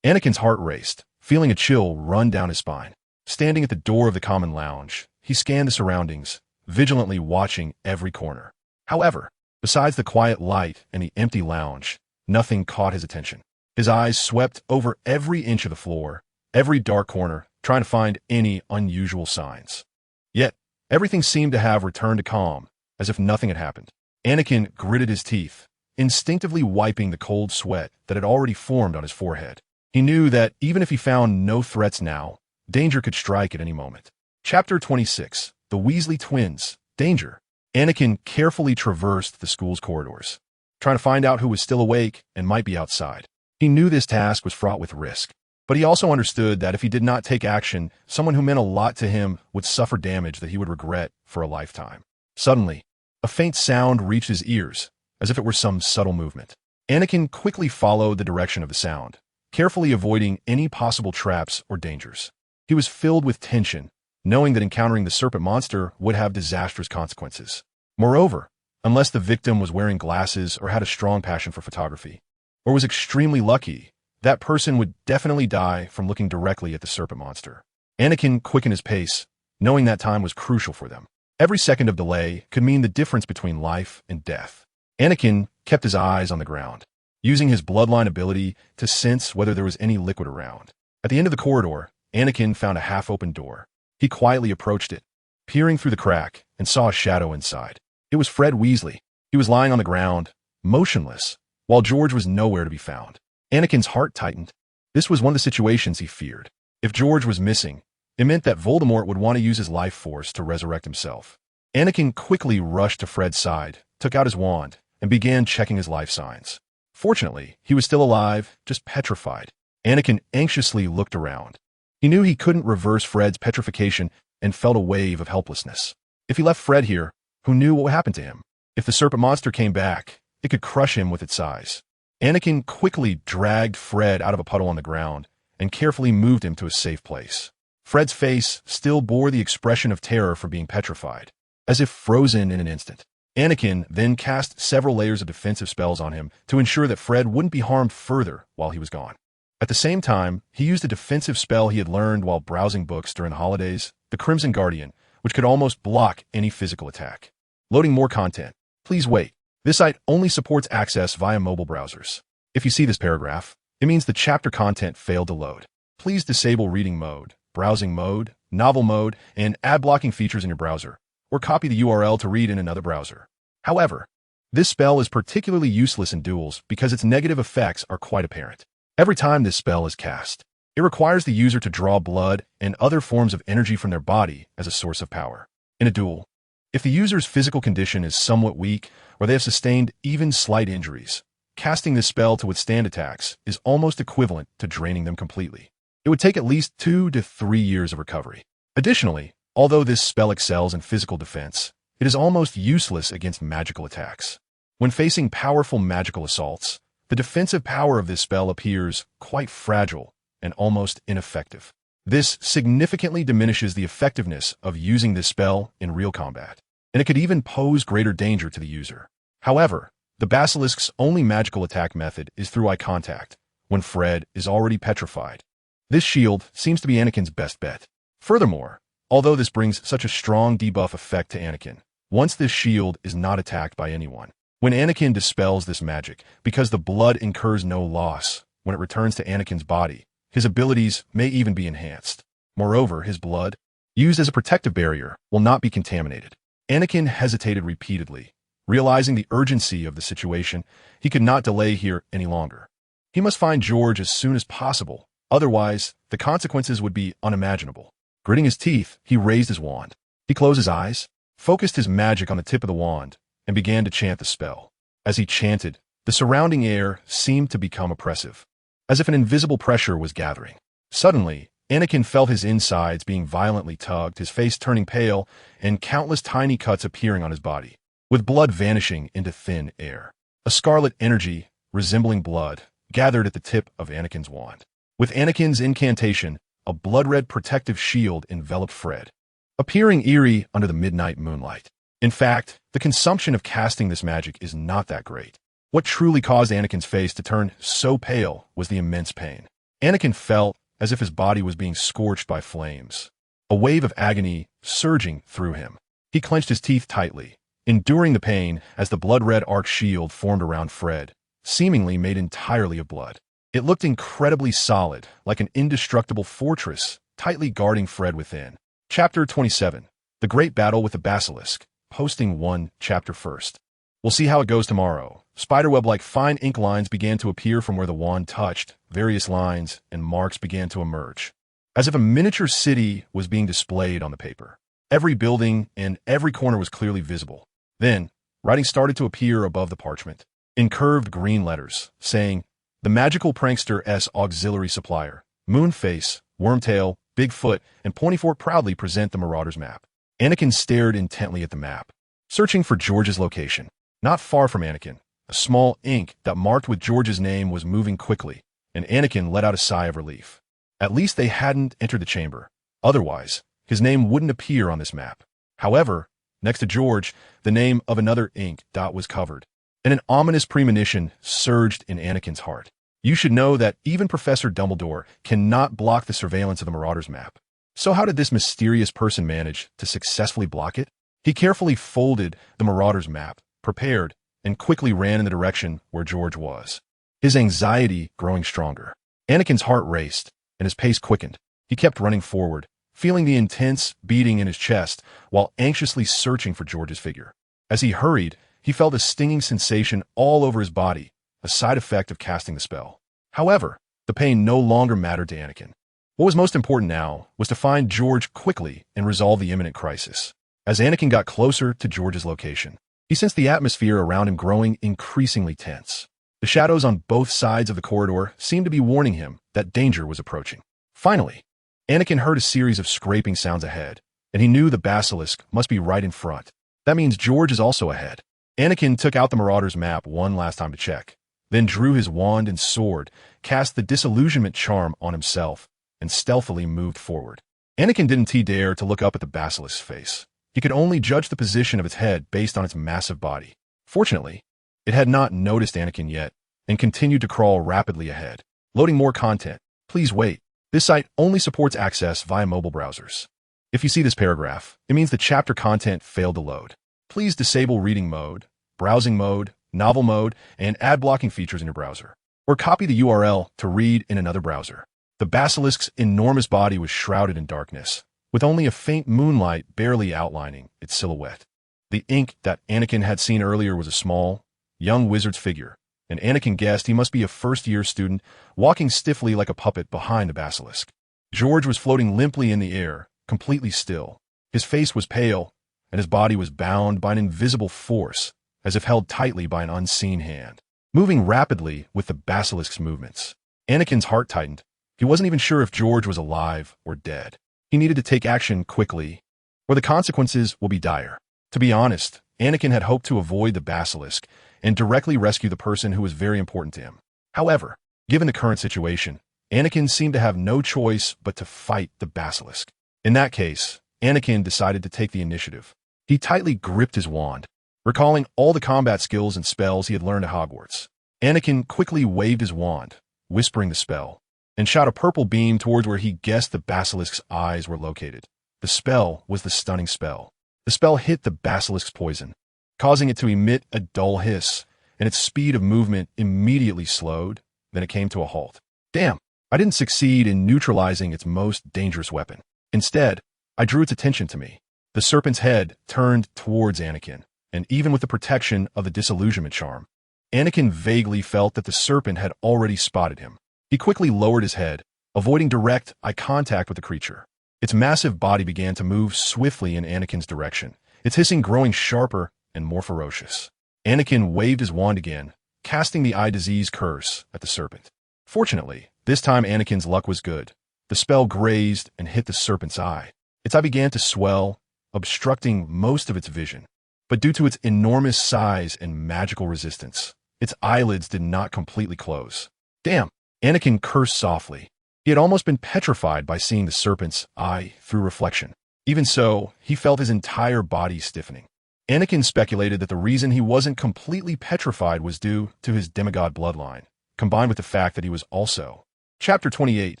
Anakin's heart raced, feeling a chill run down his spine. Standing at the door of the common lounge, he scanned the surroundings, vigilantly watching every corner. However, besides the quiet light and the empty lounge, nothing caught his attention. His eyes swept over every inch of the floor, every dark corner, trying to find any unusual signs. Yet, everything seemed to have returned to calm, as if nothing had happened. Anakin gritted his teeth, instinctively wiping the cold sweat that had already formed on his forehead. He knew that even if he found no threats now, danger could strike at any moment. Chapter 26, The Weasley Twins, Danger. Anakin carefully traversed the school's corridors, trying to find out who was still awake and might be outside. He knew this task was fraught with risk, but he also understood that if he did not take action, someone who meant a lot to him would suffer damage that he would regret for a lifetime. Suddenly, a faint sound reached his ears, as if it were some subtle movement. Anakin quickly followed the direction of the sound, carefully avoiding any possible traps or dangers. He was filled with tension, knowing that encountering the serpent monster would have disastrous consequences. Moreover, unless the victim was wearing glasses or had a strong passion for photography, or was extremely lucky, that person would definitely die from looking directly at the serpent monster. Anakin quickened his pace, knowing that time was crucial for them. Every second of delay could mean the difference between life and death. Anakin kept his eyes on the ground, using his bloodline ability to sense whether there was any liquid around. At the end of the corridor, Anakin found a half-open door. He quietly approached it, peering through the crack, and saw a shadow inside. It was Fred Weasley. He was lying on the ground, motionless, while George was nowhere to be found. Anakin's heart tightened. This was one of the situations he feared. If George was missing, it meant that Voldemort would want to use his life force to resurrect himself. Anakin quickly rushed to Fred's side, took out his wand, and began checking his life signs. Fortunately, he was still alive, just petrified. Anakin anxiously looked around. He knew he couldn't reverse Fred's petrification and felt a wave of helplessness. If he left Fred here, who knew what would happen to him? If the serpent monster came back, it could crush him with its size. Anakin quickly dragged Fred out of a puddle on the ground and carefully moved him to a safe place. Fred's face still bore the expression of terror for being petrified, as if frozen in an instant. Anakin then cast several layers of defensive spells on him to ensure that Fred wouldn't be harmed further while he was gone. At the same time, he used a defensive spell he had learned while browsing books during the holidays, the Crimson Guardian, which could almost block any physical attack. Loading more content. Please wait. This site only supports access via mobile browsers. If you see this paragraph, it means the chapter content failed to load. Please disable reading mode, browsing mode, novel mode, and ad blocking features in your browser, or copy the URL to read in another browser. However, this spell is particularly useless in duels because its negative effects are quite apparent. Every time this spell is cast, it requires the user to draw blood and other forms of energy from their body as a source of power. In a duel, if the user's physical condition is somewhat weak or they have sustained even slight injuries, casting this spell to withstand attacks is almost equivalent to draining them completely. It would take at least 2 to 3 years of recovery. Additionally, although this spell excels in physical defense, it is almost useless against magical attacks. When facing powerful magical assaults, the defensive power of this spell appears quite fragile and almost ineffective. This significantly diminishes the effectiveness of using this spell in real combat, and it could even pose greater danger to the user. However, the Basilisk's only magical attack method is through eye contact, when Fred is already petrified. This shield seems to be Anakin's best bet. Furthermore, although this brings such a strong debuff effect to Anakin. Once this shield is not attacked by anyone. When Anakin dispels this magic, because the blood incurs no loss, when it returns to Anakin's body, his abilities may even be enhanced. Moreover, his blood, used as a protective barrier, will not be contaminated. Anakin hesitated repeatedly. Realizing the urgency of the situation, he could not delay here any longer. He must find George as soon as possible, otherwise the consequences would be unimaginable. Gritting his teeth, he raised his wand. He closed his eyes, focused his magic on the tip of the wand, and began to chant the spell. As he chanted, the surrounding air seemed to become oppressive, as if an invisible pressure was gathering. Suddenly, Anakin felt his insides being violently tugged, his face turning pale, and countless tiny cuts appearing on his body, with blood vanishing into thin air. A scarlet energy, resembling blood, gathered at the tip of Anakin's wand. With Anakin's incantation, a blood-red protective shield enveloped Fred, appearing eerie under the midnight moonlight. In fact, the consumption of casting this magic is not that great. What truly caused Anakin's face to turn so pale was the immense pain. Anakin felt as if his body was being scorched by flames, a wave of agony surging through him. He clenched his teeth tightly, enduring the pain as the blood-red arc shield formed around Fred, seemingly made entirely of blood. It looked incredibly solid, like an indestructible fortress, tightly guarding Fred within. Chapter 27. The Great Battle with the Basilisk. Posting 1, Chapter 1st. We'll see how it goes tomorrow. Spiderweb-like fine ink lines began to appear from where the wand touched. Various lines and marks began to emerge, as if a miniature city was being displayed on the paper. Every building and every corner was clearly visible. Then, writing started to appear above the parchment, in curved green letters, saying, "The Magical Prankster S Auxiliary Supplier, Moonface, Wormtail, Bigfoot, and Pointyfort proudly present the Marauder's map." Anakin stared intently at the map, searching for George's location. Not far from Anakin, a small ink that marked with George's name was moving quickly, and Anakin let out a sigh of relief. At least they hadn't entered the chamber. Otherwise, his name wouldn't appear on this map. However, next to George, the name of another ink dot was covered, and an ominous premonition surged in Anakin's heart. You should know that even Professor Dumbledore cannot block the surveillance of the Marauder's map. So how did this mysterious person manage to successfully block it? He carefully folded the Marauder's map, prepared, and quickly ran in the direction where George was, his anxiety growing stronger. Anakin's heart raced, and his pace quickened. He kept running forward, feeling the intense beating in his chest while anxiously searching for George's figure. As he hurried, he felt a stinging sensation all over his body, a side effect of casting the spell. However, the pain no longer mattered to Anakin. What was most important now was to find George quickly and resolve the imminent crisis. As Anakin got closer to George's location, he sensed the atmosphere around him growing increasingly tense. The shadows on both sides of the corridor seemed to be warning him that danger was approaching. Finally, Anakin heard a series of scraping sounds ahead, and he knew the basilisk must be right in front. That means George is also ahead. Anakin took out the Marauder's map one last time to check, then drew his wand and sword, cast the disillusionment charm on himself, and stealthily moved forward. Anakin didn't dare to look up at the basilisk's face. He could only judge the position of its head based on its massive body. Fortunately, it had not noticed Anakin yet, and continued to crawl rapidly ahead. Loading more content. Please wait. This site only supports access via mobile browsers. If you see this paragraph, it means the chapter content failed to load. Please disable reading mode, browsing mode, novel mode, and ad blocking features in your browser, or copy the URL to read in another browser. The basilisk's enormous body was shrouded in darkness, with only a faint moonlight barely outlining its silhouette. The ink that Anakin had seen earlier was a small, young wizard's figure, and Anakin guessed he must be a first-year student walking stiffly like a puppet behind the basilisk. George was floating limply in the air, completely still. His face was pale, and his body was bound by an invisible force, as if held tightly by an unseen hand, moving rapidly with the basilisk's movements. Anakin's heart tightened. He wasn't even sure if George was alive or dead. He needed to take action quickly, or the consequences will be dire. To be honest, Anakin had hoped to avoid the basilisk and directly rescue the person who was very important to him. However, given the current situation, Anakin seemed to have no choice but to fight the basilisk. In that case, Anakin decided to take the initiative. He tightly gripped his wand, recalling all the combat skills and spells he had learned at Hogwarts. Anakin quickly waved his wand, whispering the spell, and shot a purple beam towards where he guessed the basilisk's eyes were located. The spell was the stunning spell. The spell hit the basilisk's poison, causing it to emit a dull hiss, and its speed of movement immediately slowed. Then it came to a halt. Damn, I didn't succeed in neutralizing its most dangerous weapon. Instead, I drew its attention to me. The serpent's head turned towards Anakin, and even with the protection of the disillusionment charm, Anakin vaguely felt that the serpent had already spotted him. He quickly lowered his head, avoiding direct eye contact with the creature. Its massive body began to move swiftly in Anakin's direction, its hissing growing sharper and more ferocious. Anakin waved his wand again, casting the eye disease curse at the serpent. Fortunately, this time Anakin's luck was good. The spell grazed and hit the serpent's eye. Its eye began to swell, obstructing most of its vision. But due to its enormous size and magical resistance, its eyelids did not completely close. Damn, Anakin cursed softly. He had almost been petrified by seeing the serpent's eye through reflection. Even so, he felt his entire body stiffening. Anakin speculated that the reason he wasn't completely petrified was due to his demigod bloodline, combined with the fact that he was also. Chapter 28,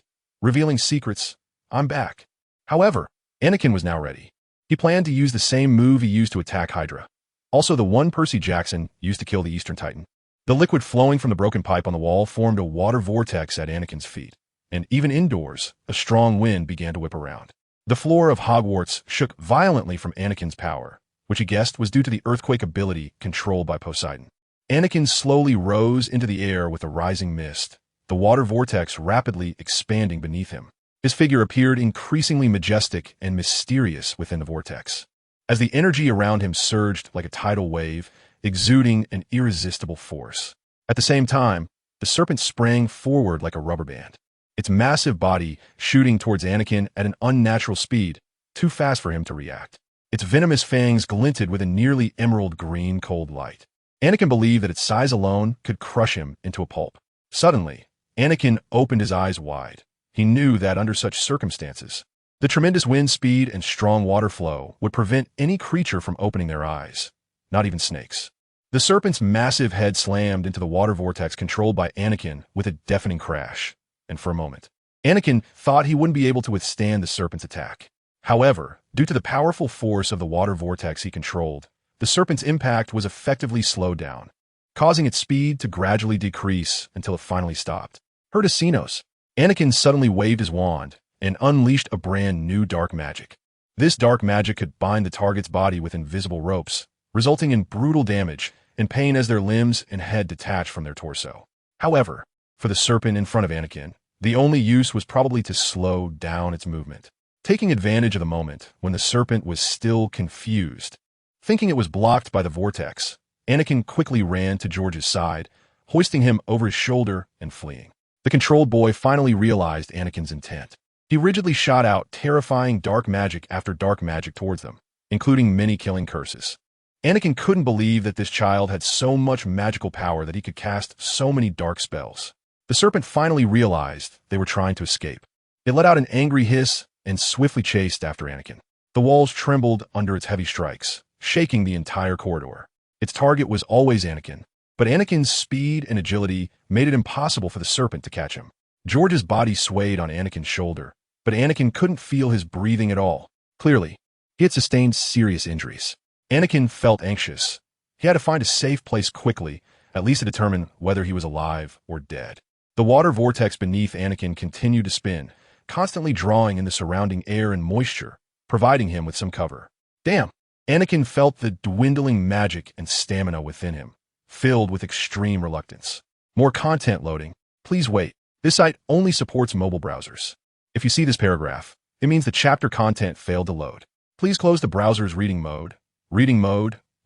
Revealing Secrets, I'm back. However, Anakin was now ready. He planned to use the same move he used to attack Hydra, also the one Percy Jackson used to kill the Eastern Titan. The liquid flowing from the broken pipe on the wall formed a water vortex at Anakin's feet, and even indoors, a strong wind began to whip around. The floor of Hogwarts shook violently from Anakin's power, which he guessed was due to the earthquake ability controlled by Poseidon. Anakin slowly rose into the air with a rising mist, the water vortex rapidly expanding beneath him. His figure appeared increasingly majestic and mysterious within the vortex, as the energy around him surged like a tidal wave, exuding an irresistible force. At the same time, the serpent sprang forward like a rubber band, its massive body shooting towards Anakin at an unnatural speed, too fast for him to react. Its venomous fangs glinted with a nearly emerald green cold light. Anakin believed that its size alone could crush him into a pulp. Suddenly, Anakin opened his eyes wide. He knew that under such circumstances, the tremendous wind speed and strong water flow would prevent any creature from opening their eyes, not even snakes. The serpent's massive head slammed into the water vortex controlled by Anakin with a deafening crash, and for a moment, Anakin thought he wouldn't be able to withstand the serpent's attack. However, due to the powerful force of the water vortex he controlled, the serpent's impact was effectively slowed down, causing its speed to gradually decrease until it finally stopped. Hertasinos. Anakin suddenly waved his wand and unleashed a brand new dark magic. This dark magic could bind the target's body with invisible ropes, resulting in brutal damage and pain as their limbs and head detached from their torso. However, for the serpent in front of Anakin, the only use was probably to slow down its movement. Taking advantage of the moment when the serpent was still confused, thinking it was blocked by the vortex, Anakin quickly ran to George's side, hoisting him over his shoulder and fleeing. The controlled boy finally realized Anakin's intent. He rigidly shot out terrifying dark magic after dark magic towards them, including many killing curses. Anakin couldn't believe that this child had so much magical power that he could cast so many dark spells. The serpent finally realized they were trying to escape. It let out an angry hiss and swiftly chased after Anakin. The walls trembled under its heavy strikes, shaking the entire corridor. Its target was always Anakin, but Anakin's speed and agility made it impossible for the serpent to catch him. George's body swayed on Anakin's shoulder, but Anakin couldn't feel his breathing at all. Clearly, he had sustained serious injuries. Anakin felt anxious. He had to find a safe place quickly, at least to determine whether he was alive or dead. The water vortex beneath Anakin continued to spin, constantly drawing in the surrounding air and moisture, providing him with some cover. Damn! Anakin felt the dwindling magic and stamina within him, filled with extreme reluctance. More content loading. Please wait. This site only supports mobile browsers. If you see this paragraph, it means the chapter content failed to load. Please close the browser's reading mode,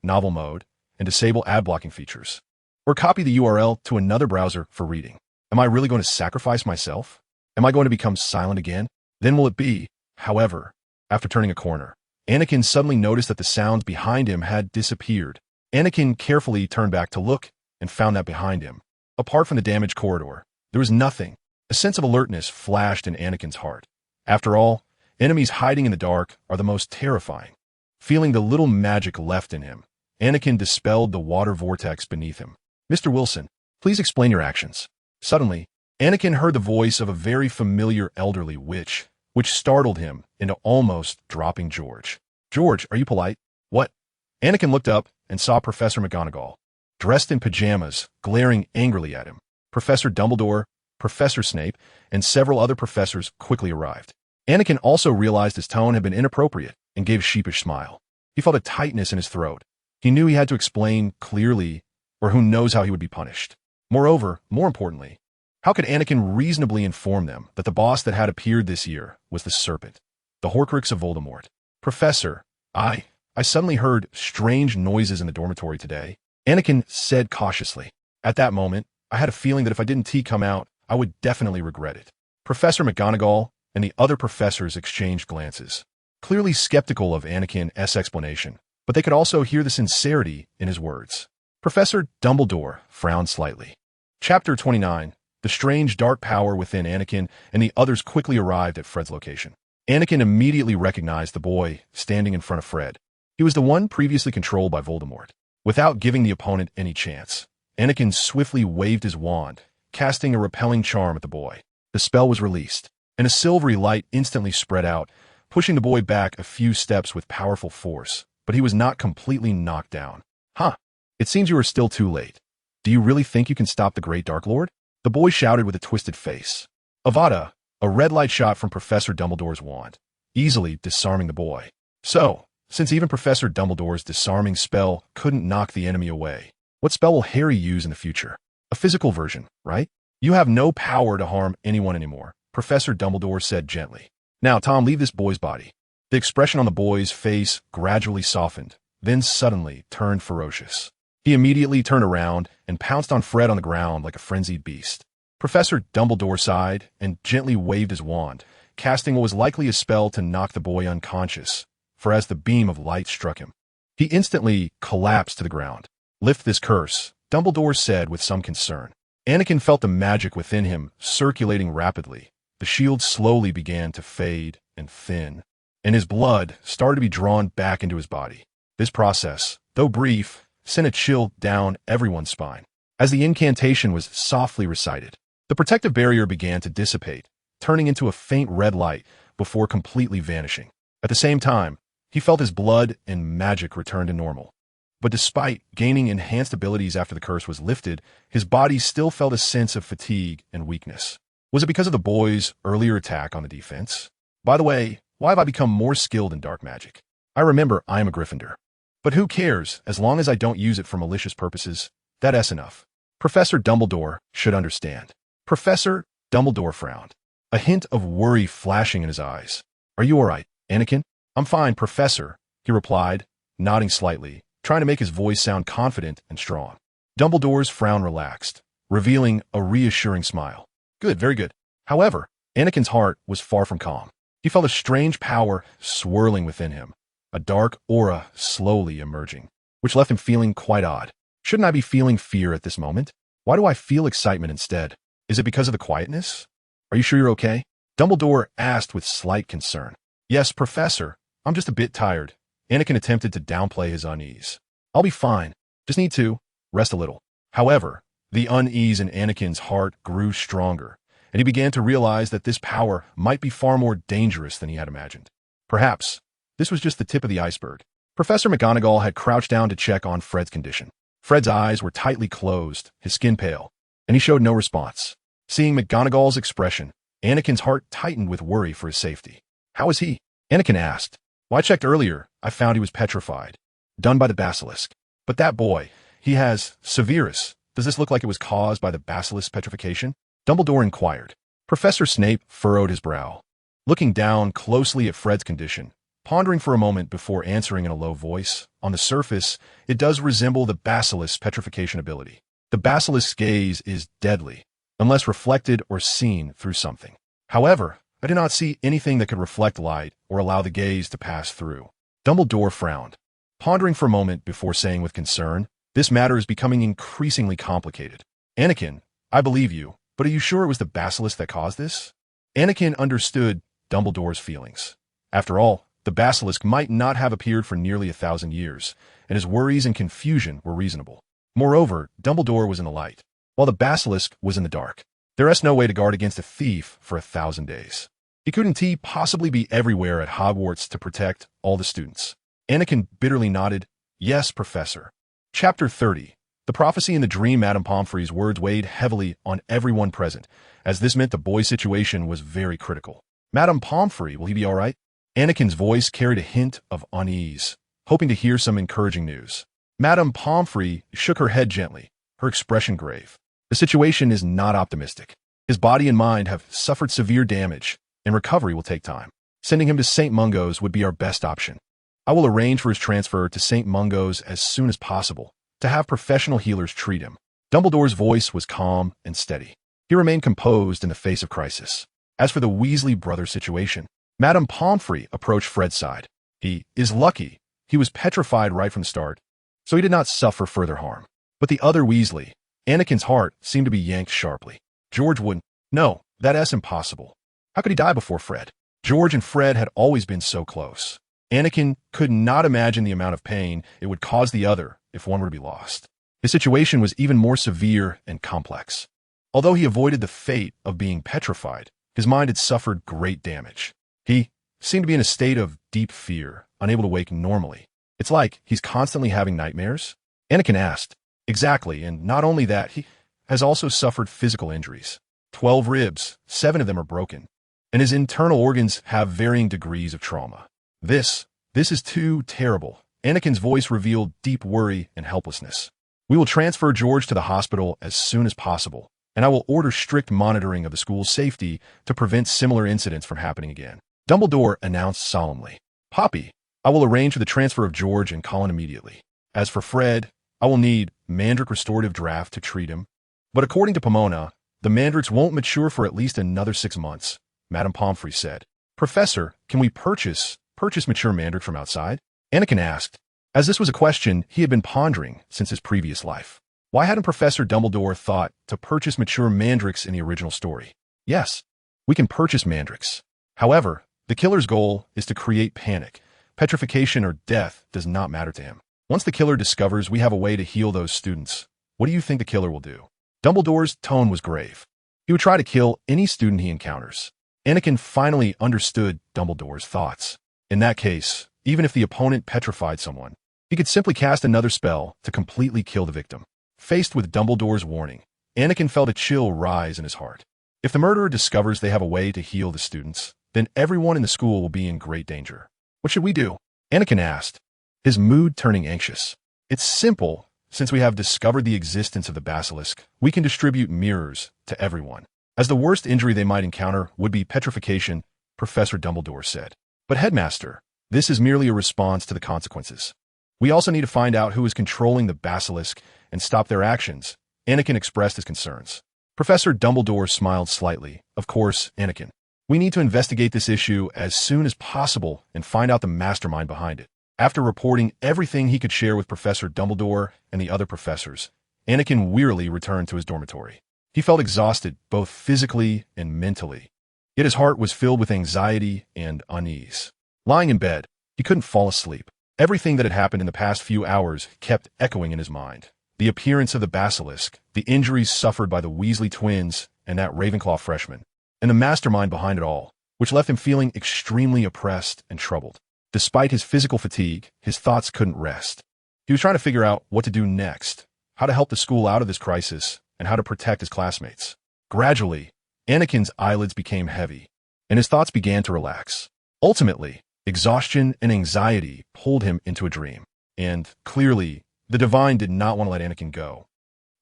novel mode, and disable ad blocking features. Or copy the URL to another browser for reading. Am I really going to sacrifice myself? Am I going to become silent again? Then will it be? However, after turning a corner, Anakin suddenly noticed that the sounds behind him had disappeared. Anakin carefully turned back to look and found that behind him, apart from the damaged corridor, there was nothing. A sense of alertness flashed in Anakin's heart. After all, enemies hiding in the dark are the most terrifying. Feeling the little magic left in him, Anakin dispelled the water vortex beneath him. Mr. Wilson, please explain your actions. Suddenly, Anakin heard the voice of a very familiar elderly witch which startled him into almost dropping George. "George, are you polite?" "What?" Anakin looked up and saw Professor McGonagall, dressed in pajamas, glaring angrily at him. Professor Dumbledore, Professor Snape, and several other professors quickly arrived. Anakin also realized his tone had been inappropriate and gave a sheepish smile. He felt a tightness in his throat. He knew he had to explain clearly, or who knows how he would be punished. Moreover, more importantly, how could Anakin reasonably inform them that the boss that had appeared this year was the Serpent, the Horcrux of Voldemort? "Professor, I suddenly heard strange noises in the dormitory today," Anakin said cautiously. At that moment, I had a feeling that if I didn't come out, I would definitely regret it. Professor McGonagall and the other professors exchanged glances, clearly skeptical of Anakin's explanation, but they could also hear the sincerity in his words. Professor Dumbledore frowned slightly. Chapter 29. The strange dark power within Anakin and the others quickly arrived at Fred's location. Anakin immediately recognized the boy standing in front of Fred. He was the one previously controlled by Voldemort. Without giving the opponent any chance, Anakin swiftly waved his wand, casting a repelling charm at the boy. The spell was released, and a silvery light instantly spread out, pushing the boy back a few steps with powerful force, but he was not completely knocked down. "Huh. It seems you are still too late. Do you really think you can stop the Great Dark Lord?" The boy shouted with a twisted face. Avada, a red light shot from Professor Dumbledore's wand, easily disarming the boy. So, since even Professor Dumbledore's disarming spell couldn't knock the enemy away, what spell will Harry use in the future? A physical version, right? "You have no power to harm anyone anymore," Professor Dumbledore said gently. "Now, Tom, leave this boy's body." The expression on the boy's face gradually softened, then suddenly turned ferocious. He immediately turned around and pounced on Fred on the ground like a frenzied beast. Professor Dumbledore sighed and gently waved his wand, casting what was likely a spell to knock the boy unconscious, for as the beam of light struck him, he instantly collapsed to the ground. "Lift this curse," Dumbledore said with some concern. Anakin felt the magic within him circulating rapidly. The shield slowly began to fade and thin, and his blood started to be drawn back into his body. This process, though brief, sent a chill down everyone's spine. As the incantation was softly recited, the protective barrier began to dissipate, turning into a faint red light before completely vanishing. At the same time, he felt his blood and magic return to normal. But despite gaining enhanced abilities after the curse was lifted, his body still felt a sense of fatigue and weakness. Was it because of the boy's earlier attack on the defense? By the way, why have I become more skilled in dark magic? I remember I am a Gryffindor. But who cares, as long as I don't use it for malicious purposes? That's enough. Professor Dumbledore should understand. Professor Dumbledore frowned, a hint of worry flashing in his eyes. "Are you all right, Anakin?" "I'm fine, Professor," he replied, nodding slightly, trying to make his voice sound confident and strong. Dumbledore's frown relaxed, revealing a reassuring smile. "Good, very good." However, Anakin's heart was far from calm. He felt a strange power swirling within him, a dark aura slowly emerging, which left him feeling quite odd. Shouldn't I be feeling fear at this moment? Why do I feel excitement instead? Is it because of the quietness? "Are you sure you're okay?" Dumbledore asked with slight concern. "Yes, Professor. I'm just a bit tired." Anakin attempted to downplay his unease. "I'll be fine. Just need to rest a little." However, the unease in Anakin's heart grew stronger, and he began to realize that this power might be far more dangerous than he had imagined. Perhaps this was just the tip of the iceberg. Professor McGonagall had crouched down to check on Fred's condition. Fred's eyes were tightly closed, his skin pale, and he showed no response. Seeing McGonagall's expression, Anakin's heart tightened with worry for his safety. "How is he?" Anakin asked. "Well, I checked earlier. I found he was petrified. Done by the basilisk. But that boy, he has Severus. Does this look like it was caused by the basilisk petrification?" Dumbledore inquired. Professor Snape furrowed his brow, looking down closely at Fred's condition, pondering for a moment before answering in a low voice. "On the surface, it does resemble the basilisk's petrification ability. The basilisk's gaze is deadly, unless reflected or seen through something. However, I do not see anything that could reflect light or allow the gaze to pass through." Dumbledore frowned, pondering for a moment before saying with concern, "This matter is becoming increasingly complicated. Anakin, I believe you, but are you sure it was the basilisk that caused this?" Anakin understood Dumbledore's feelings. After all, the basilisk might not have appeared for nearly 1,000 years, and his worries and confusion were reasonable. Moreover, Dumbledore was in the light, while the basilisk was in the dark. There is no way to guard against a thief for 1,000 days. Couldn't he possibly be everywhere at Hogwarts to protect all the students? Anakin bitterly nodded, "Yes, Professor." Chapter 30. The prophecy in the dream. Madame Pomfrey's words weighed heavily on everyone present, as this meant the boy's situation was very critical. "Madame Pomfrey, will he be all right?" Anakin's voice carried a hint of unease, hoping to hear some encouraging news. Madame Pomfrey shook her head gently, her expression grave. "The situation is not optimistic. His body and mind have suffered severe damage, and recovery will take time. Sending him to St. Mungo's would be our best option. I will arrange for his transfer to St. Mungo's as soon as possible, to have professional healers treat him." Dumbledore's voice was calm and steady. He remained composed in the face of crisis. As for the Weasley brothers' situation, Madame Pomfrey approached Fred's side. "He is lucky. He was petrified right from the start, so he did not suffer further harm. But the other Weasley," Anakin's heart seemed to be yanked sharply. "George wouldn't. No, that's impossible. How could he die before Fred?" George and Fred had always been so close. Anakin could not imagine the amount of pain it would cause the other if one were to be lost. His situation was even more severe and complex. Although he avoided the fate of being petrified, his mind had suffered great damage. He seemed to be in a state of deep fear, unable to wake normally. "It's like he's constantly having nightmares?" Anakin asked. "Exactly, and not only that, he has also suffered physical injuries. 12 ribs, 7 of them are broken, and his internal organs have varying degrees of trauma. This is too terrible." Anakin's voice revealed deep worry and helplessness. "We will transfer George to the hospital as soon as possible, and I will order strict monitoring of the school's safety to prevent similar incidents from happening again." Dumbledore announced solemnly. "Poppy, I will arrange for the transfer of George and Colin immediately. As for Fred, I will need Mandrake Restorative Draft to treat him. But according to Pomona, the mandrakes won't mature for at least another 6 months," Madame Pomfrey said. "Professor, can we purchase mature mandrake from outside?" Anakin asked, as this was a question he had been pondering since his previous life. Why hadn't Professor Dumbledore thought to purchase mature mandrakes in the original story? "Yes, we can purchase mandrakes. However, the killer's goal is to create panic. Petrification or death does not matter to him. Once the killer discovers we have a way to heal those students, what do you think the killer will do?" Dumbledore's tone was grave. "He would try to kill any student he encounters." Anakin finally understood Dumbledore's thoughts. In that case, even if the opponent petrified someone, he could simply cast another spell to completely kill the victim. Faced with Dumbledore's warning, Anakin felt a chill rise in his heart. If the murderer discovers they have a way to heal the students, then everyone in the school will be in great danger. "What should we do?" Anakin asked, his mood turning anxious. "It's simple. Since we have discovered the existence of the basilisk, we can distribute mirrors to everyone. As the worst injury they might encounter would be petrification," Professor Dumbledore said. "But Headmaster, this is merely a response to the consequences. We also need to find out who is controlling the basilisk and stop their actions." Anakin expressed his concerns. Professor Dumbledore smiled slightly. "Of course, Anakin. We need to investigate this issue as soon as possible and find out the mastermind behind it." After reporting everything he could share with Professor Dumbledore and the other professors, Anakin wearily returned to his dormitory. He felt exhausted both physically and mentally, yet his heart was filled with anxiety and unease. Lying in bed, he couldn't fall asleep. Everything that had happened in the past few hours kept echoing in his mind. The appearance of the basilisk, the injuries suffered by the Weasley twins and that Ravenclaw freshman, and the mastermind behind it all, which left him feeling extremely oppressed and troubled. Despite his physical fatigue, his thoughts couldn't rest. He was trying to figure out what to do next, how to help the school out of this crisis, and how to protect his classmates. Gradually, Anakin's eyelids became heavy, and his thoughts began to relax. Ultimately, exhaustion and anxiety pulled him into a dream, and, clearly, the Divine did not want to let Anakin go.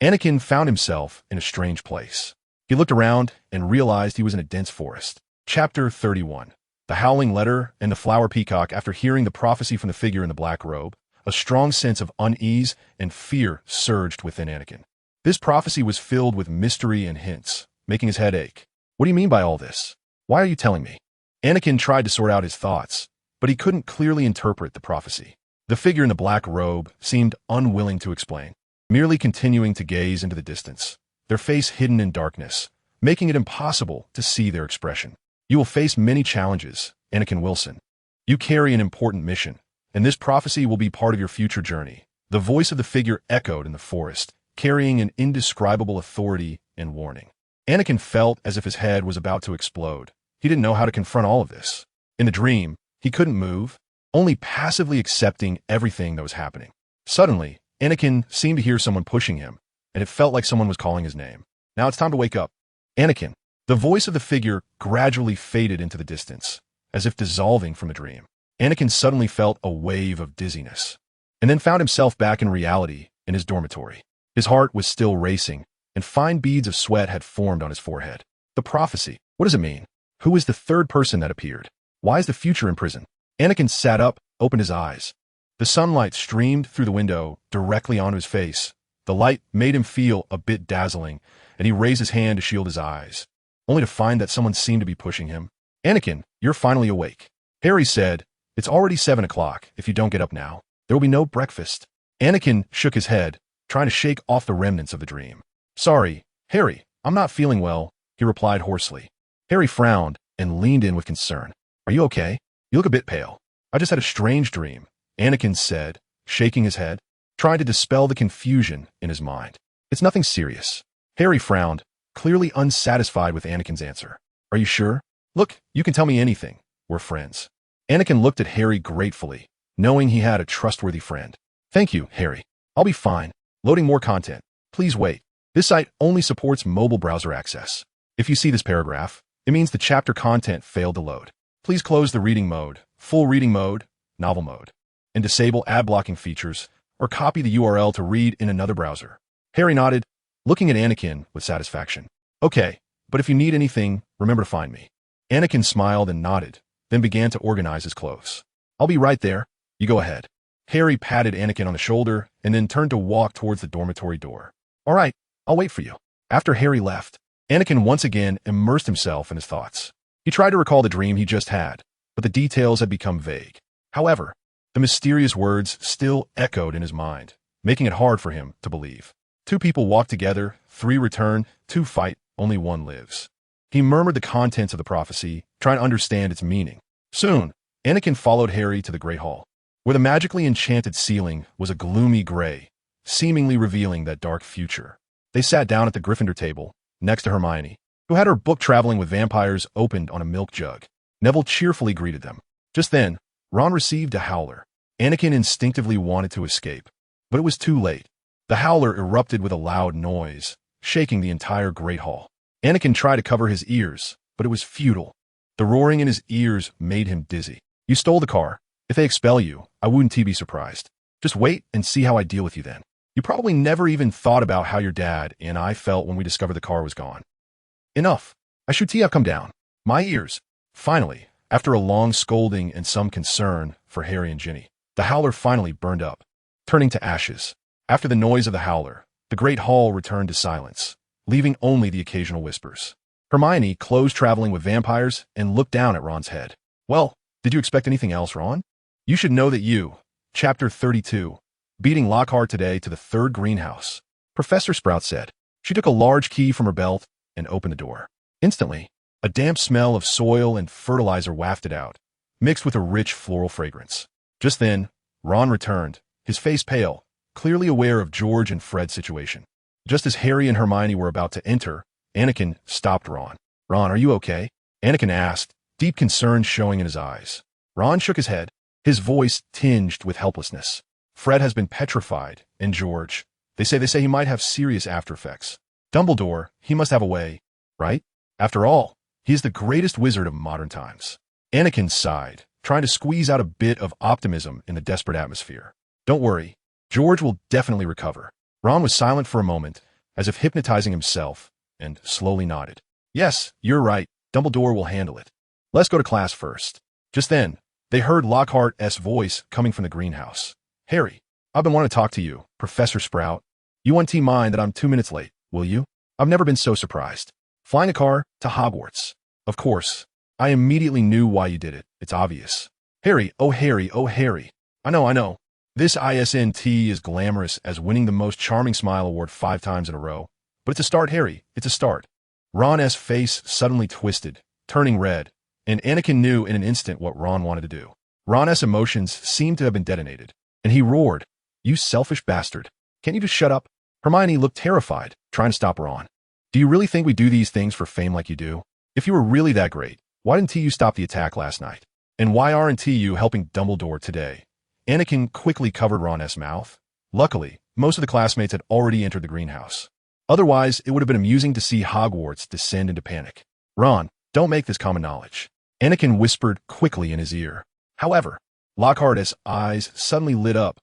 Anakin found himself in a strange place. He looked around and realized he was in a dense forest. Chapter 31. The Howling Letter and the Flower Peacock. After hearing the prophecy from the figure in the black robe, a strong sense of unease and fear surged within Anakin. This prophecy was filled with mystery and hints, making his head ache. "What do you mean by all this? Why are you telling me?" Anakin tried to sort out his thoughts, but he couldn't clearly interpret the prophecy. The figure in the black robe seemed unwilling to explain, merely continuing to gaze into the distance, their face hidden in darkness, making it impossible to see their expression. "You will face many challenges, Anakin Wilson. You carry an important mission, and this prophecy will be part of your future journey." The voice of the figure echoed in the forest, carrying an indescribable authority and warning. Anakin felt as if his head was about to explode. He He didn't know how to confront all of this. In the dream, he couldn't move, only passively accepting everything that was happening. Suddenly, Anakin seemed to hear someone pushing him, and it felt like someone was calling his name. Now it's time to wake up. Anakin. The voice of the figure gradually faded into the distance, as if dissolving from a dream. Anakin suddenly felt a wave of dizziness, and then found himself back in reality in his dormitory. His heart was still racing, and fine beads of sweat had formed on his forehead. The prophecy. What does it mean? Who is the third person that appeared? Why is the future in prison? Anakin sat up, opened his eyes. The sunlight streamed through the window directly onto his face. The light made him feel a bit dazzling, and he raised his hand to shield his eyes, only to find that someone seemed to be pushing him. Anakin, you're finally awake. Harry said, it's already 7 o'clock. If you don't get up now, there will be no breakfast. Anakin shook his head, trying to shake off the remnants of the dream. Sorry, Harry, I'm not feeling well, he replied hoarsely. Harry frowned and leaned in with concern. Are you okay? You look a bit pale. I just had a strange dream, Anakin said, shaking his head, trying to dispel the confusion in his mind. It's nothing serious. Harry frowned, clearly unsatisfied with Anakin's answer. Are you sure? Look, you can tell me anything. We're friends. Anakin looked at Harry gratefully, knowing he had a trustworthy friend. Thank you, Harry. I'll be fine. Loading more content. Please wait. This site only supports mobile browser access. If you see this paragraph, it means the chapter content failed to load. Please close the reading mode, full reading mode, novel mode, and disable ad blocking features, or copy the URL to read in another browser. Harry nodded, looking at Anakin with satisfaction. Okay, but if you need anything, remember to find me. Anakin smiled and nodded, then began to organize his clothes. I'll be right there. You go ahead. Harry patted Anakin on the shoulder and then turned to walk towards the dormitory door. All right, I'll wait for you. After Harry left, Anakin once again immersed himself in his thoughts. He tried to recall the dream he just had, but the details had become vague. However, the mysterious words still echoed in his mind, making it hard for him to believe. 2 people walk together, 3 return, 2 fight, only 1 lives. He murmured the contents of the prophecy, trying to understand its meaning. Soon, Anakin followed Harry to the Great Hall, where the magically enchanted ceiling was a gloomy gray, seemingly revealing that dark future. They sat down at the Gryffindor table, next to Hermione, who had her book Traveling with Vampires opened on a milk jug. Neville cheerfully greeted them. Just then, Ron received a howler. Anakin instinctively wanted to escape, but it was too late. The howler erupted with a loud noise, shaking the entire Great Hall. Anakin tried to cover his ears, but it was futile. The roaring in his ears made him dizzy. You stole the car. If they expel you, I wouldn't be surprised. Just wait and see how I deal with you then. You probably never even thought about how your dad and I felt when we discovered the car was gone. Enough. I should have come down. My ears. Finally, after a long scolding and some concern for Harry and Ginny, the howler finally burned up, turning to ashes. After the noise of the howler, the Great Hall returned to silence, leaving only the occasional whispers. Hermione closed Traveling with Vampires and looked down at Ron's head. Well, did you expect anything else, Ron? You should know that you, Chapter 32, beating Lockhart today to the 3rd greenhouse, Professor Sprout said. She took a large key from her belt and opened the door. Instantly, a damp smell of soil and fertilizer wafted out, mixed with a rich floral fragrance. Just then, Ron returned, his face pale, clearly aware of George and Fred's situation. Just as Harry and Hermione were about to enter, Anakin stopped Ron. Ron, are you okay? Anakin asked, deep concern showing in his eyes. Ron shook his head, his voice tinged with helplessness. Fred has been petrified, and George, they say he might have serious after effects. Dumbledore, he must have a way, right? After all, he is the greatest wizard of modern times. Anakin sighed, trying to squeeze out a bit of optimism in the desperate atmosphere. Don't worry, George will definitely recover. Ron was silent for a moment, as if hypnotizing himself, and slowly nodded. Yes, you're right, Dumbledore will handle it. Let's go to class first. Just then, they heard Lockhart's voice coming from the greenhouse. Harry, I've been wanting to talk to you, Professor Sprout. You won't mind that I'm 2 minutes late, will you? I've never been so surprised. Flying a car to Hogwarts. Of course. I immediately knew why you did it. It's obvious. Harry, oh Harry, oh Harry. I know. This ISNT is glamorous as winning the Most Charming Smile award 5 times in a row. But it's a start, Harry. It's a start. Ron's face suddenly twisted, turning red, and Anakin knew in an instant what Ron wanted to do. Ron's emotions seemed to have been detonated, and he roared, You selfish bastard. Can't you just shut up? Hermione looked terrified, trying to stop Ron. Do you really think we do these things for fame like you do? If you were really that great, Why didn't you stop the attack last night? And why aren't you helping Dumbledore today? Anakin quickly covered Ron's mouth. Luckily, most of the classmates had already entered the greenhouse. Otherwise, it would have been amusing to see Hogwarts descend into panic. Ron, don't make this common knowledge. Anakin whispered quickly in his ear. However, Lockhart's eyes suddenly lit up.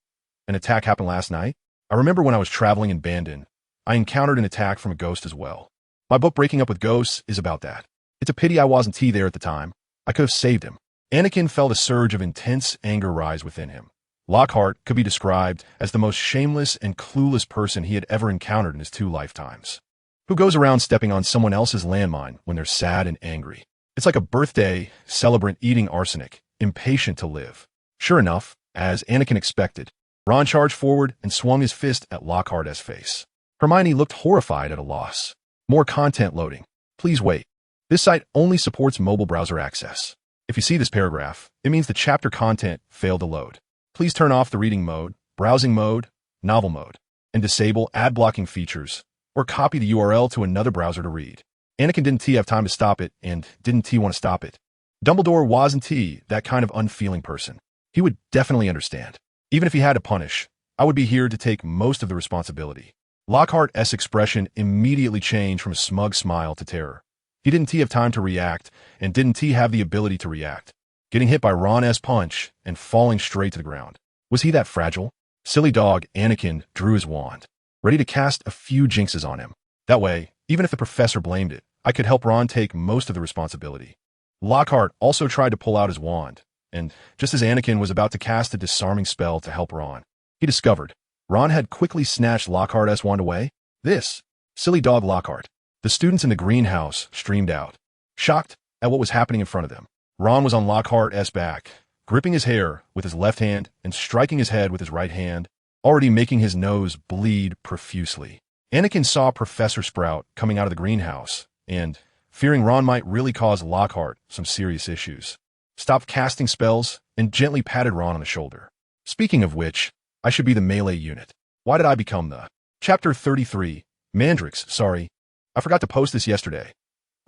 An attack happened last night? I remember when I was traveling in Bandon, I encountered an attack from a ghost as well. My book Breaking Up with Ghosts is about that. It's a pity I wasn't there at the time. I could have saved him. Anakin felt a surge of intense anger rise within him. Lockhart could be described as the most shameless and clueless person he had ever encountered in his 2 lifetimes. Who goes around stepping on someone else's landmine when they're sad and angry? It's like a birthday celebrant eating arsenic, impatient to live. Sure enough, as Anakin expected, Ron charged forward and swung his fist at Lockhart's face. Hermione looked horrified at a loss. More content loading. Please wait. This site only supports mobile browser access. If you see this paragraph, it means the chapter content failed to load. Please turn off the reading mode, browsing mode, novel mode, and disable ad blocking features, or copy the URL to another browser to read. Anakin didn't have time to stop it, and didn't want to stop it. Dumbledore wasn't that kind of unfeeling person. He would definitely understand. Even if he had to punish, I would be here to take most of the responsibility. Lockhart's expression immediately changed from a smug smile to terror. He didn't have time to react, and didn't have the ability to react. Getting hit by Ron's punch and falling straight to the ground. Was he that fragile? Silly dog, Anakin drew his wand, ready to cast a few jinxes on him. That way, even if the professor blamed it, I could help Ron take most of the responsibility. Lockhart also tried to pull out his wand, and just as Anakin was about to cast a disarming spell to help Ron, he discovered Ron had quickly snatched Lockhart's wand away. This silly dog Lockhart. The students in the greenhouse streamed out, shocked at what was happening in front of them. Ron was on Lockhart's back, gripping his hair with his left hand and striking his head with his right hand, already making his nose bleed profusely. Anakin saw Professor Sprout coming out of the greenhouse, and, fearing Ron might really cause Lockhart some serious issues, stopped casting spells and gently patted Ron on the shoulder. Speaking of which, I should be the melee unit. Why did I become the... Chapter 33, Mandrix, sorry. I forgot to post this yesterday.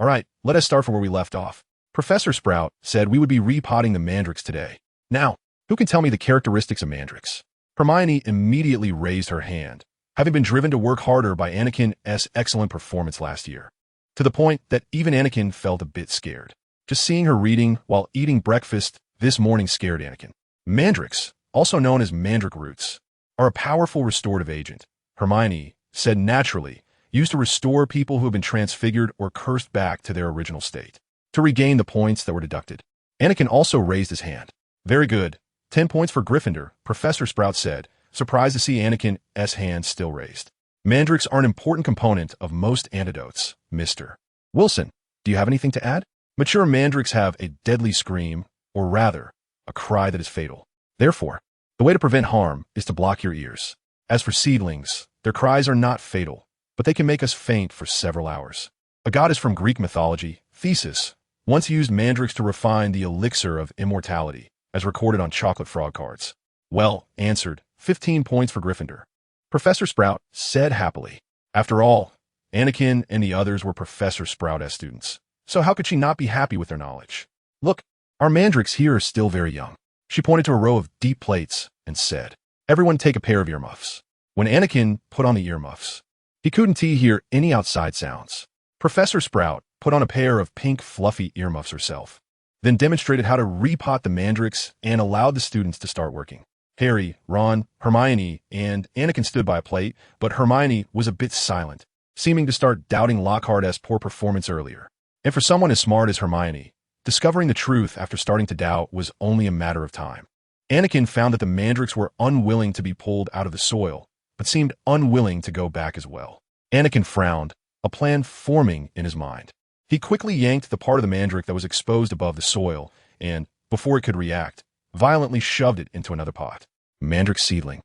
Alright, let us start from where we left off. Professor Sprout said we would be repotting the Mandrix today. Now, who can tell me the characteristics of Mandrix? Hermione immediately raised her hand, having been driven to work harder by Anakin's excellent performance last year, to the point that even Anakin felt a bit scared. Just seeing her reading while eating breakfast this morning scared Anakin. Mandrix, also known as mandrake roots, are a powerful restorative agent, Hermione said naturally, used to restore people who have been transfigured or cursed back to their original state, to regain the points that were deducted. Anakin also raised his hand. Very good. 10 points for Gryffindor, Professor Sprout said, surprised to see Anakin's hand still raised. Mandrakes are an important component of most antidotes, Mr. Wilson. Do you have anything to add? Mature mandrakes have a deadly scream, or rather, a cry that is fatal. Therefore, the way to prevent harm is to block your ears. As for seedlings, their cries are not fatal, but they can make us faint for several hours. A goddess from Greek mythology, Thesis, once used mandrakes to refine the elixir of immortality, as recorded on chocolate frog cards. Well answered, 15 points for Gryffindor. Professor Sprout said happily. After all, Anakin and the others were Professor Sprout students, so how could she not be happy with their knowledge? Look, our mandrakes here are still very young. She pointed to a row of deep plates and said, everyone take a pair of earmuffs. When Anakin put on the earmuffs, he couldn't hear any outside sounds. Professor Sprout put on a pair of pink fluffy earmuffs herself, then demonstrated how to repot the mandrakes and allowed the students to start working. Harry, Ron, Hermione, and Anakin stood by a plate, but Hermione was a bit silent, seeming to start doubting Lockhart's poor performance earlier. And for someone as smart as Hermione, discovering the truth after starting to doubt was only a matter of time. Anakin found that the mandrakes were unwilling to be pulled out of the soil, but seemed unwilling to go back as well. Anakin frowned, a plan forming in his mind. He quickly yanked the part of the mandrake that was exposed above the soil, and, before it could react, violently shoved it into another pot. Mandrake seedling.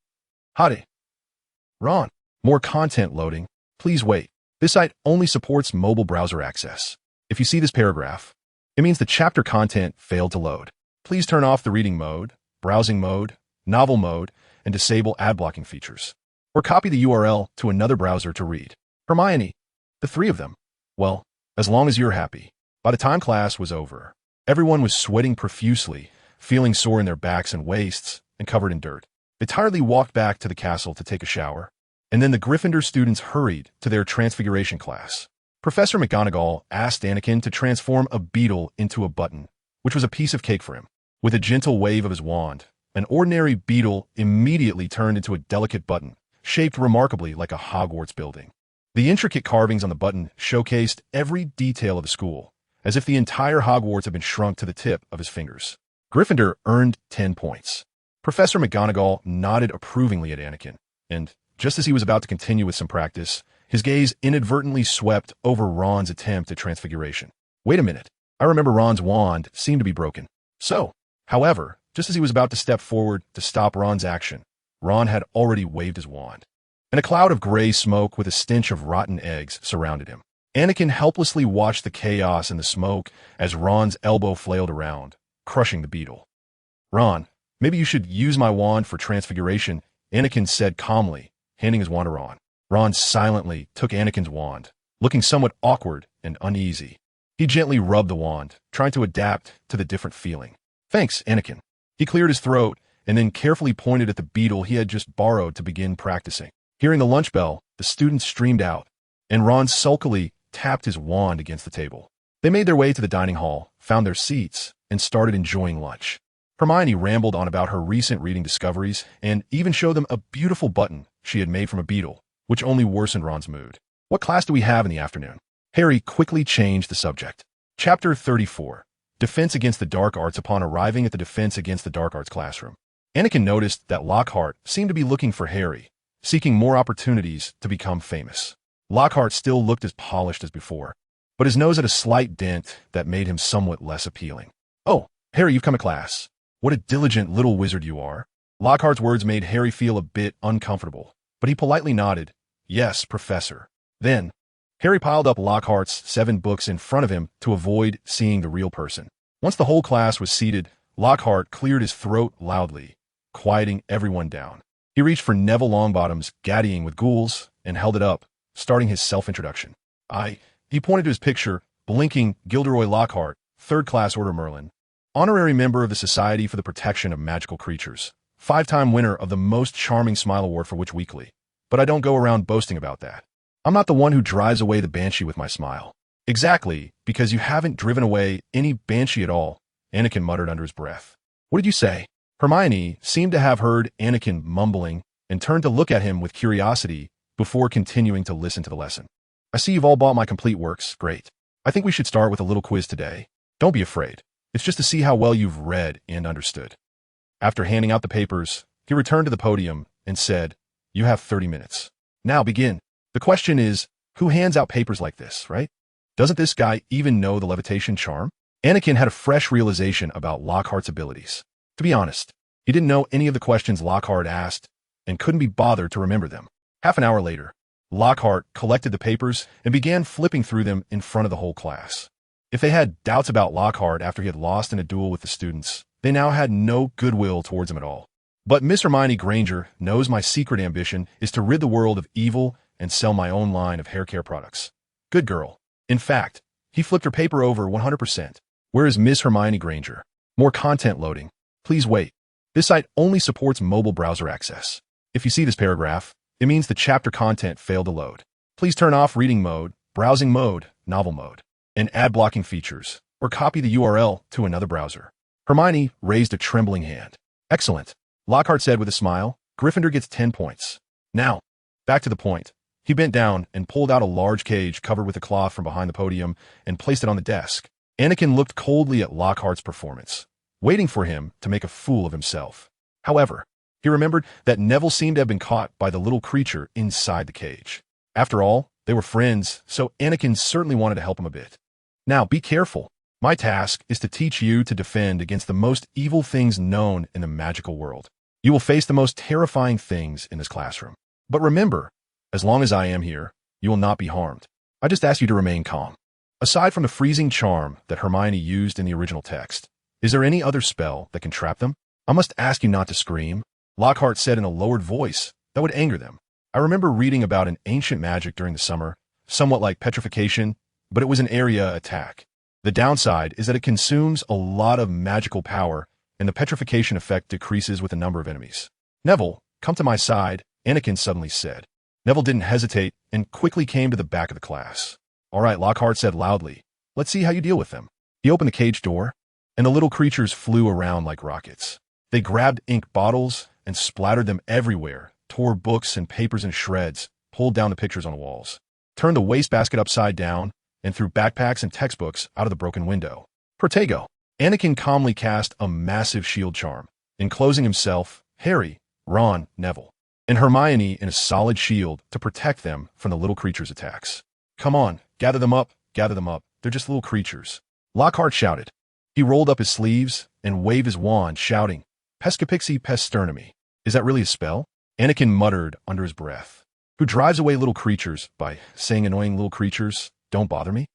Howdy. Ron. More content loading. Please wait. This site only supports mobile browser access. If you see this paragraph, it means the chapter content failed to load. Please turn off the reading mode, browsing mode, novel mode, and disable ad blocking features. Or copy the URL to another browser to read. Hermione. The three of them. Well, as long as you're happy. By the time class was over, Everyone was sweating profusely, feeling sore in their backs and waists, and covered in dirt. They tiredly walked back to the castle to take a shower, and then the Gryffindor students hurried to their transfiguration class. Professor McGonagall asked Anakin to transform a beetle into a button, which was a piece of cake for him. With a gentle wave of his wand, an ordinary beetle immediately turned into a delicate button, shaped remarkably like a Hogwarts building. The intricate carvings on the button showcased every detail of the school, as if the entire Hogwarts had been shrunk to the tip of his fingers. Gryffindor earned 10 points. Professor McGonagall nodded approvingly at Anakin, and just as he was about to continue with some practice, his gaze inadvertently swept over Ron's attempt at transfiguration. Wait a minute. I remember Ron's wand seemed to be broken. However, just as he was about to step forward to stop Ron's action, Ron had already waved his wand, and a cloud of gray smoke with a stench of rotten eggs surrounded him. Anakin helplessly watched the chaos and the smoke as Ron's elbow flailed around, crushing the beetle. Ron, maybe you should use my wand for transfiguration, Anakin said calmly, handing his wand to Ron. Ron silently took Anakin's wand, looking somewhat awkward and uneasy. He gently rubbed the wand, trying to adapt to the different feeling. Thanks, Anakin. He cleared his throat and then carefully pointed at the beetle he had just borrowed to begin practicing. Hearing the lunch bell, the students streamed out, and Ron sulkily tapped his wand against the table. They made their way to the dining hall, found their seats, and started enjoying lunch. Hermione rambled on about her recent reading discoveries and even showed them a beautiful button she had made from a beetle, which only worsened Ron's mood. What class do we have in the afternoon? Harry quickly changed the subject. Chapter 34. Defense Against the Dark Arts. Upon arriving at the Defense Against the Dark Arts classroom, Anakin noticed that Lockhart seemed to be looking for Harry, seeking more opportunities to become famous. Lockhart still looked as polished as before, but his nose had a slight dent that made him somewhat less appealing. Oh, Harry, you've come to class. What a diligent little wizard you are. Lockhart's words made Harry feel a bit uncomfortable, but he politely nodded. Yes, Professor. Then, Harry piled up Lockhart's 7 books in front of him to avoid seeing the real person. Once the whole class was seated, Lockhart cleared his throat loudly, quieting everyone down. He reached for Neville Longbottom's Gaddying with Ghouls and held it up, starting his self-introduction. He pointed to his picture, blinking Gilderoy Lockhart, 3rd Class Order Merlin, honorary member of the Society for the Protection of Magical Creatures, 5-time winner of the Most Charming Smile Award for Witch Weekly. But I don't go around boasting about that. I'm not the one who drives away the banshee with my smile. Exactly, because you haven't driven away any banshee at all, Anakin muttered under his breath. What did you say? Hermione seemed to have heard Anakin mumbling and turned to look at him with curiosity before continuing to listen to the lesson. I see you've all bought my complete works. Great. I think we should start with a little quiz today. Don't be afraid. It's just to see how well you've read and understood. After handing out the papers, he returned to the podium and said, You have 30 minutes. Now begin. The question is, who hands out papers like this, right? Doesn't this guy even know the levitation charm? Anakin had a fresh realization about Lockhart's abilities. To be honest, he didn't know any of the questions Lockhart asked and couldn't be bothered to remember them. Half an hour later, Lockhart collected the papers and began flipping through them in front of the whole class. If they had doubts about Lockhart after he had lost in a duel with the students, they now had no goodwill towards him at all. But Miss Hermione Granger knows my secret ambition is to rid the world of evil and sell my own line of hair care products. Good girl. In fact, he flipped her paper over 100%. Where is Miss Hermione Granger? More content loading. Please wait. This site only supports mobile browser access. If you see this paragraph, it means the chapter content failed to load. Please turn off reading mode, browsing mode, novel mode, and ad blocking features, or copy the URL to another browser. Hermione raised a trembling hand. Excellent, Lockhart said with a smile. Gryffindor gets 10 points. Now, back to the point. He bent down and pulled out a large cage covered with a cloth from behind the podium and placed it on the desk. Anakin looked coldly at Lockhart's performance, waiting for him to make a fool of himself. However, he remembered that Neville seemed to have been caught by the little creature inside the cage. After all, they were friends, so Anakin certainly wanted to help him a bit. Now, be careful. My task is to teach you to defend against the most evil things known in the magical world. You will face the most terrifying things in this classroom. But remember, as long as I am here, you will not be harmed. I just ask you to remain calm. Aside from the freezing charm that Hermione used in the original text, is there any other spell that can trap them? I must ask you not to scream, Lockhart said in a lowered voice that would anger them. I remember reading about an ancient magic during the summer, somewhat like petrification, but it was an area attack. The downside is that it consumes a lot of magical power, and the petrification effect decreases with the number of enemies. Neville, come to my side, Anakin suddenly said. Neville didn't hesitate and quickly came to the back of the class. All right, Lockhart said loudly. Let's see how you deal with them. He opened the cage door, and the little creatures flew around like rockets. They grabbed ink bottles and splattered them everywhere, tore books and papers in shreds, pulled down the pictures on the walls, turned the wastebasket upside down, and threw backpacks and textbooks out of the broken window. Protego. Anakin calmly cast a massive shield charm, enclosing himself, Harry, Ron, Neville, and Hermione in a solid shield to protect them from the little creatures' attacks. Come on, gather them up, they're just little creatures. Lockhart shouted. He rolled up his sleeves and waved his wand, shouting, Pescapixi Pesternami. Is that really a spell? Anakin muttered under his breath. Who drives away little creatures by saying annoying little creatures, don't bother me?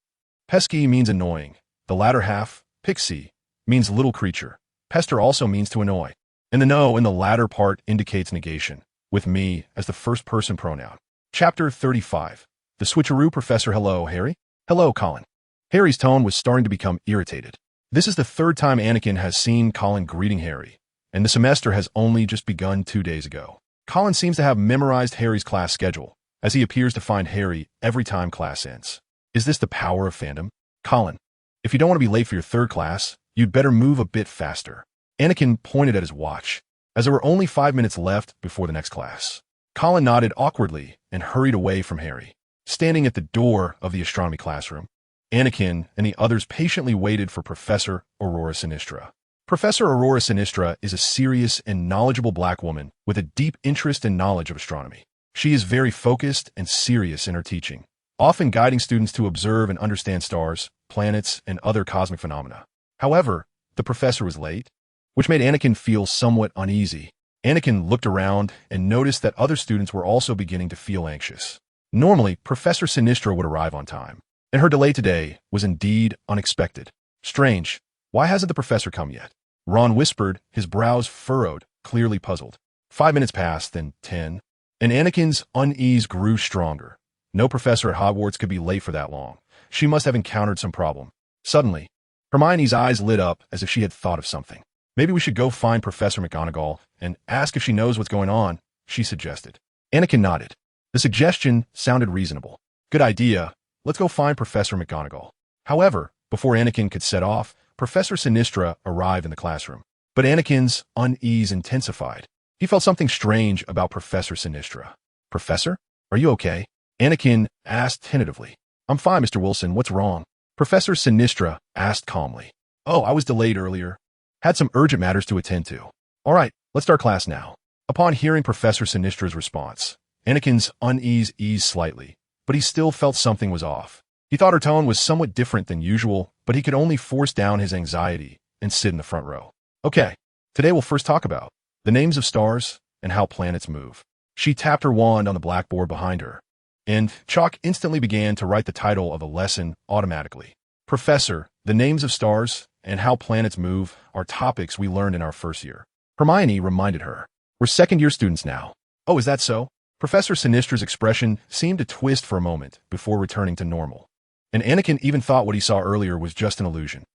Pesky means annoying. The latter half, pixie, means little creature. Pester also means to annoy. And the no in the latter part indicates negation, with me as the first-person pronoun. Chapter 35. The Switcheroo Professor. Hello, Harry. Hello, Colin. Harry's tone was starting to become irritated. This is the third time Anakin has seen Colin greeting Harry, and the semester has only just begun 2 days ago. Colin seems to have memorized Harry's class schedule, as he appears to find Harry every time class ends. Is this the power of fandom? Colin, if you don't want to be late for your third class, you'd better move a bit faster. Anakin pointed at his watch, as there were only 5 minutes left before the next class. Colin nodded awkwardly and hurried away from Harry. Standing at the door of the astronomy classroom, Anakin and the others patiently waited for Professor Aurora Sinistra. Professor Aurora Sinistra is a serious and knowledgeable black woman with a deep interest and knowledge of astronomy. She is very focused and serious in her teaching, often guiding students to observe and understand stars, planets, and other cosmic phenomena. However, the professor was late, which made Anakin feel somewhat uneasy. Anakin looked around and noticed that other students were also beginning to feel anxious. Normally, Professor Sinistra would arrive on time, and her delay today was indeed unexpected. Strange, why hasn't the professor come yet? Ron whispered, his brows furrowed, clearly puzzled. 5 minutes passed, then 10, and Anakin's unease grew stronger. No professor at Hogwarts could be late for that long. She must have encountered some problem. Suddenly, Hermione's eyes lit up as if she had thought of something. Maybe we should go find Professor McGonagall and ask if she knows what's going on, she suggested. Anakin nodded. The suggestion sounded reasonable. Good idea. Let's go find Professor McGonagall. However, before Anakin could set off, Professor Sinistra arrived in the classroom. But Anakin's unease intensified. He felt something strange about Professor Sinistra. Professor? Are you okay? Anakin asked tentatively. I'm fine, Mr. Wilson. What's wrong? Professor Sinistra asked calmly. Oh, I was delayed earlier. Had some urgent matters to attend to. All right, let's start class now. Upon hearing Professor Sinistra's response, Anakin's unease eased slightly, but he still felt something was off. He thought her tone was somewhat different than usual, but he could only force down his anxiety and sit in the front row. Okay, today we'll first talk about the names of stars and how planets move. She tapped her wand on the blackboard behind her, and chalk instantly began to write the title of the lesson automatically. Professor, the names of stars and how planets move are topics we learned in our first year. Hermione reminded her. We're second-year students now. Oh, is that so? Professor Sinistra's expression seemed to twist for a moment before returning to normal. And Anakin even thought what he saw earlier was just an illusion.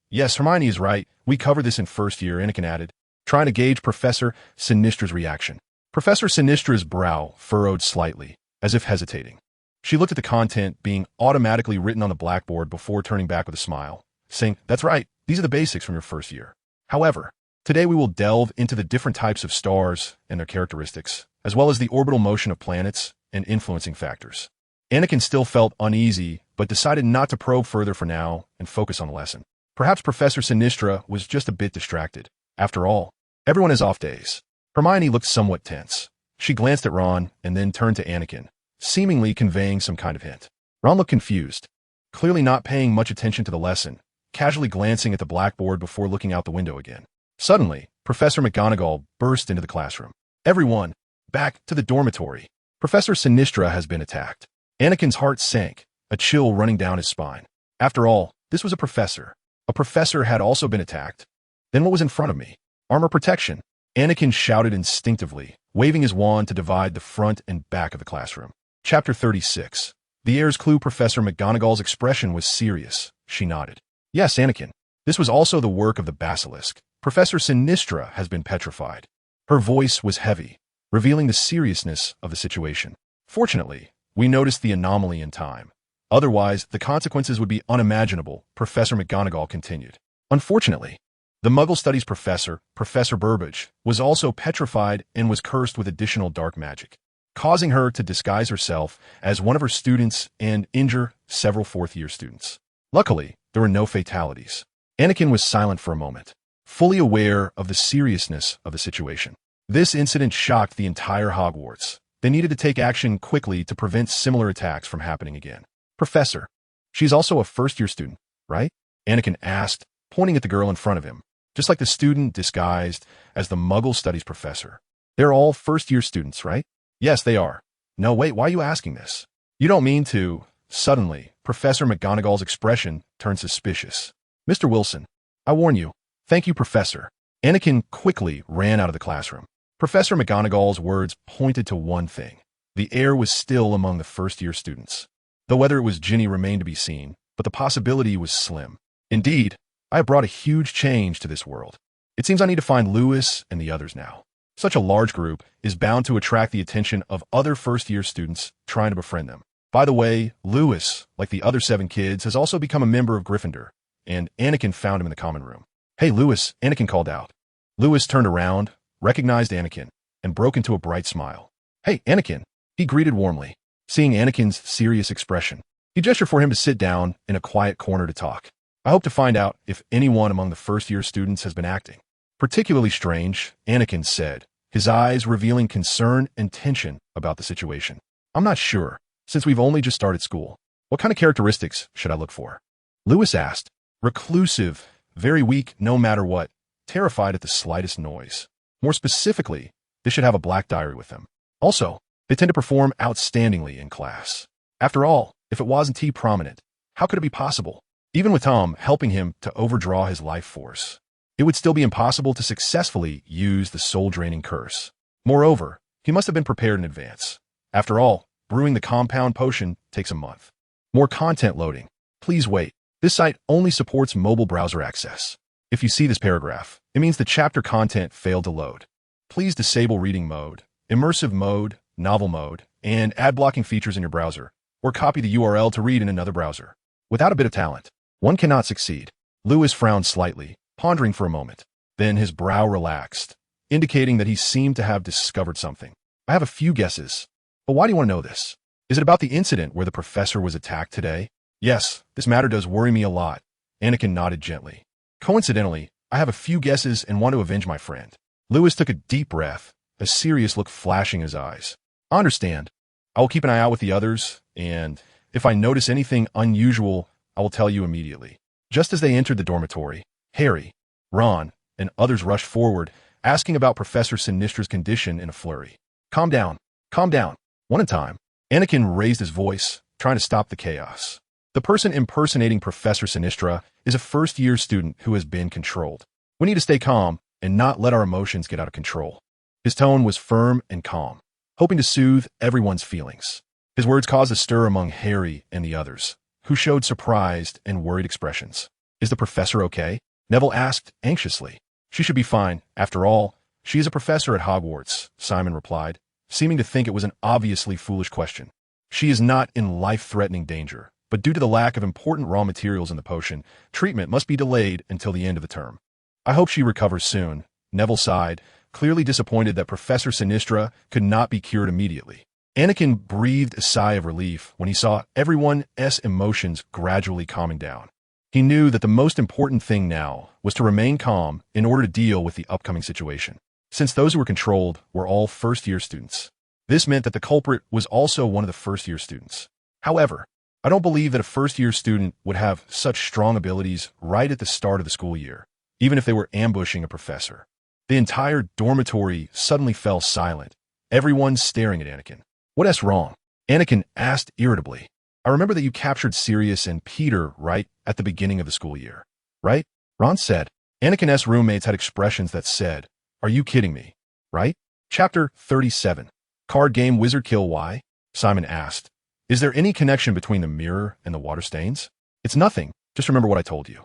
Yes, Hermione is right. We covered this in first year, Anakin added, trying to gauge Professor Sinistra's reaction. Professor Sinistra's brow furrowed slightly, as if hesitating. She looked at the content being automatically written on the blackboard before turning back with a smile, saying, That's right, these are the basics from your first year. However, today we will delve into the different types of stars and their characteristics, as well as the orbital motion of planets and influencing factors. Anakin still felt uneasy, but decided not to probe further for now and focus on the lesson. Perhaps Professor Sinistra was just a bit distracted. After all, everyone has off days. Hermione looked somewhat tense. She glanced at Ron and then turned to Anakin, seemingly conveying some kind of hint. Ron looked confused, clearly not paying much attention to the lesson, casually glancing at the blackboard before looking out the window again. Suddenly, Professor McGonagall burst into the classroom. Everyone, back to the dormitory. Professor Sinistra has been attacked. Anakin's heart sank, a chill running down his spine. After all, this was a professor. A professor had also been attacked. Then what was in front of me? Armor protection. Anakin shouted instinctively, waving his wand to divide the front and back of the classroom. Chapter 36. The Heirs Clue. Professor McGonagall's expression was serious, She nodded. Yes, Anakin. This was also the work of the basilisk. Professor Sinistra has been petrified. Her voice was heavy, revealing the seriousness of the situation. Fortunately, we noticed the anomaly in time. Otherwise, the consequences would be unimaginable, Professor McGonagall continued. Unfortunately, the Muggle Studies professor, Professor Burbage, was also petrified and was cursed with additional dark magic, causing her to disguise herself as one of her students and injure several fourth-year students. Luckily, there were no fatalities. Anakin was silent for a moment, fully aware of the seriousness of the situation. This incident shocked the entire Hogwarts. They needed to take action quickly to prevent similar attacks from happening again. Professor, she's also a first-year student, right? Anakin asked, pointing at the girl in front of him, just like the student disguised as the Muggle Studies professor. They're all first-year students, right? Yes, they are. No, wait, why are you asking this? You don't mean to... Suddenly, Professor McGonagall's expression turned suspicious. Mr. Wilson, I warn you. Thank you, Professor. Anakin quickly ran out of the classroom. Professor McGonagall's words pointed to one thing. The air was still among the first-year students. Though whether it was Ginny remained to be seen, but the possibility was slim. Indeed, I have brought a huge change to this world. It seems I need to find Lewis and the others now. Such a large group is bound to attract the attention of other first-year students trying to befriend them. By the way, Lewis, like the other 7 kids, has also become a member of Gryffindor, and Anakin found him in the common room. Hey, Lewis, Anakin called out. Lewis turned around, recognized Anakin, and broke into a bright smile. Hey, Anakin, he greeted warmly. Seeing Anakin's serious expression, he gestured for him to sit down in a quiet corner to talk. I hope to find out if anyone among the first-year students has been acting particularly strange, Anakin said, his eyes revealing concern and tension about the situation. I'm not sure, since we've only just started school. What kind of characteristics should I look for? Lewis asked. Reclusive, very weak no matter what, terrified at the slightest noise. More specifically, they should have a black diary with them. Also, they tend to perform outstandingly in class. After all, if it wasn't prominent, how could it be possible? Even with Tom helping him to overdraw his life force, it would still be impossible to successfully use the soul-draining curse. Moreover, he must have been prepared in advance. After all, brewing the compound potion takes a month. More content loading. Please wait. This site only supports mobile browser access. If you see this paragraph, it means the chapter content failed to load. Please disable reading mode, immersive mode, novel mode, and ad blocking features in your browser, or copy the URL to read in another browser. Without a bit of talent, one cannot succeed. Lewis frowned slightly, pondering for a moment. Then his brow relaxed, indicating that he seemed to have discovered something. I have a few guesses. But why do you want to know this? Is it about the incident where the professor was attacked today? Yes, this matter does worry me a lot. Anakin nodded gently. Coincidentally, I have a few guesses and want to avenge my friend. Lewis took a deep breath, a serious look flashing in his eyes. I understand. I will keep an eye out with the others, and if I notice anything unusual, I will tell you immediately. Just as they entered the dormitory, Harry, Ron, and others rushed forward, asking about Professor Sinistra's condition in a flurry. Calm down. Calm down. One at a time. Anakin raised his voice, trying to stop the chaos. The person impersonating Professor Sinistra is a first-year student who has been controlled. We need to stay calm and not let our emotions get out of control. His tone was firm and calm, hoping to soothe everyone's feelings. His words caused a stir among Harry and the others, who showed surprised and worried expressions. Is the professor okay? Neville asked anxiously. She should be fine. After all, she is a professor at Hogwarts, Simon replied, seeming to think it was an obviously foolish question. She is not in life-threatening danger, but due to the lack of important raw materials in the potion, treatment must be delayed until the end of the term. I hope she recovers soon. Neville sighed, clearly disappointed that Professor Sinistra could not be cured immediately. Anakin breathed a sigh of relief when he saw everyone's emotions gradually calming down. He knew that the most important thing now was to remain calm in order to deal with the upcoming situation, since those who were controlled were all first-year students. This meant that the culprit was also one of the first-year students. However, I don't believe that a first-year student would have such strong abilities right at the start of the school year, even if they were ambushing a professor. The entire dormitory suddenly fell silent, everyone staring at Anakin. What's wrong? Anakin asked irritably. I remember that you captured Sirius and Peter right at the beginning of the school year, right? Ron said. Anakin's roommates had expressions that said, are you kidding me? Right? Chapter 37. Card game wizard kill why? Simon asked. Is there any connection between the mirror and the water stains? It's nothing, Just remember what I told you.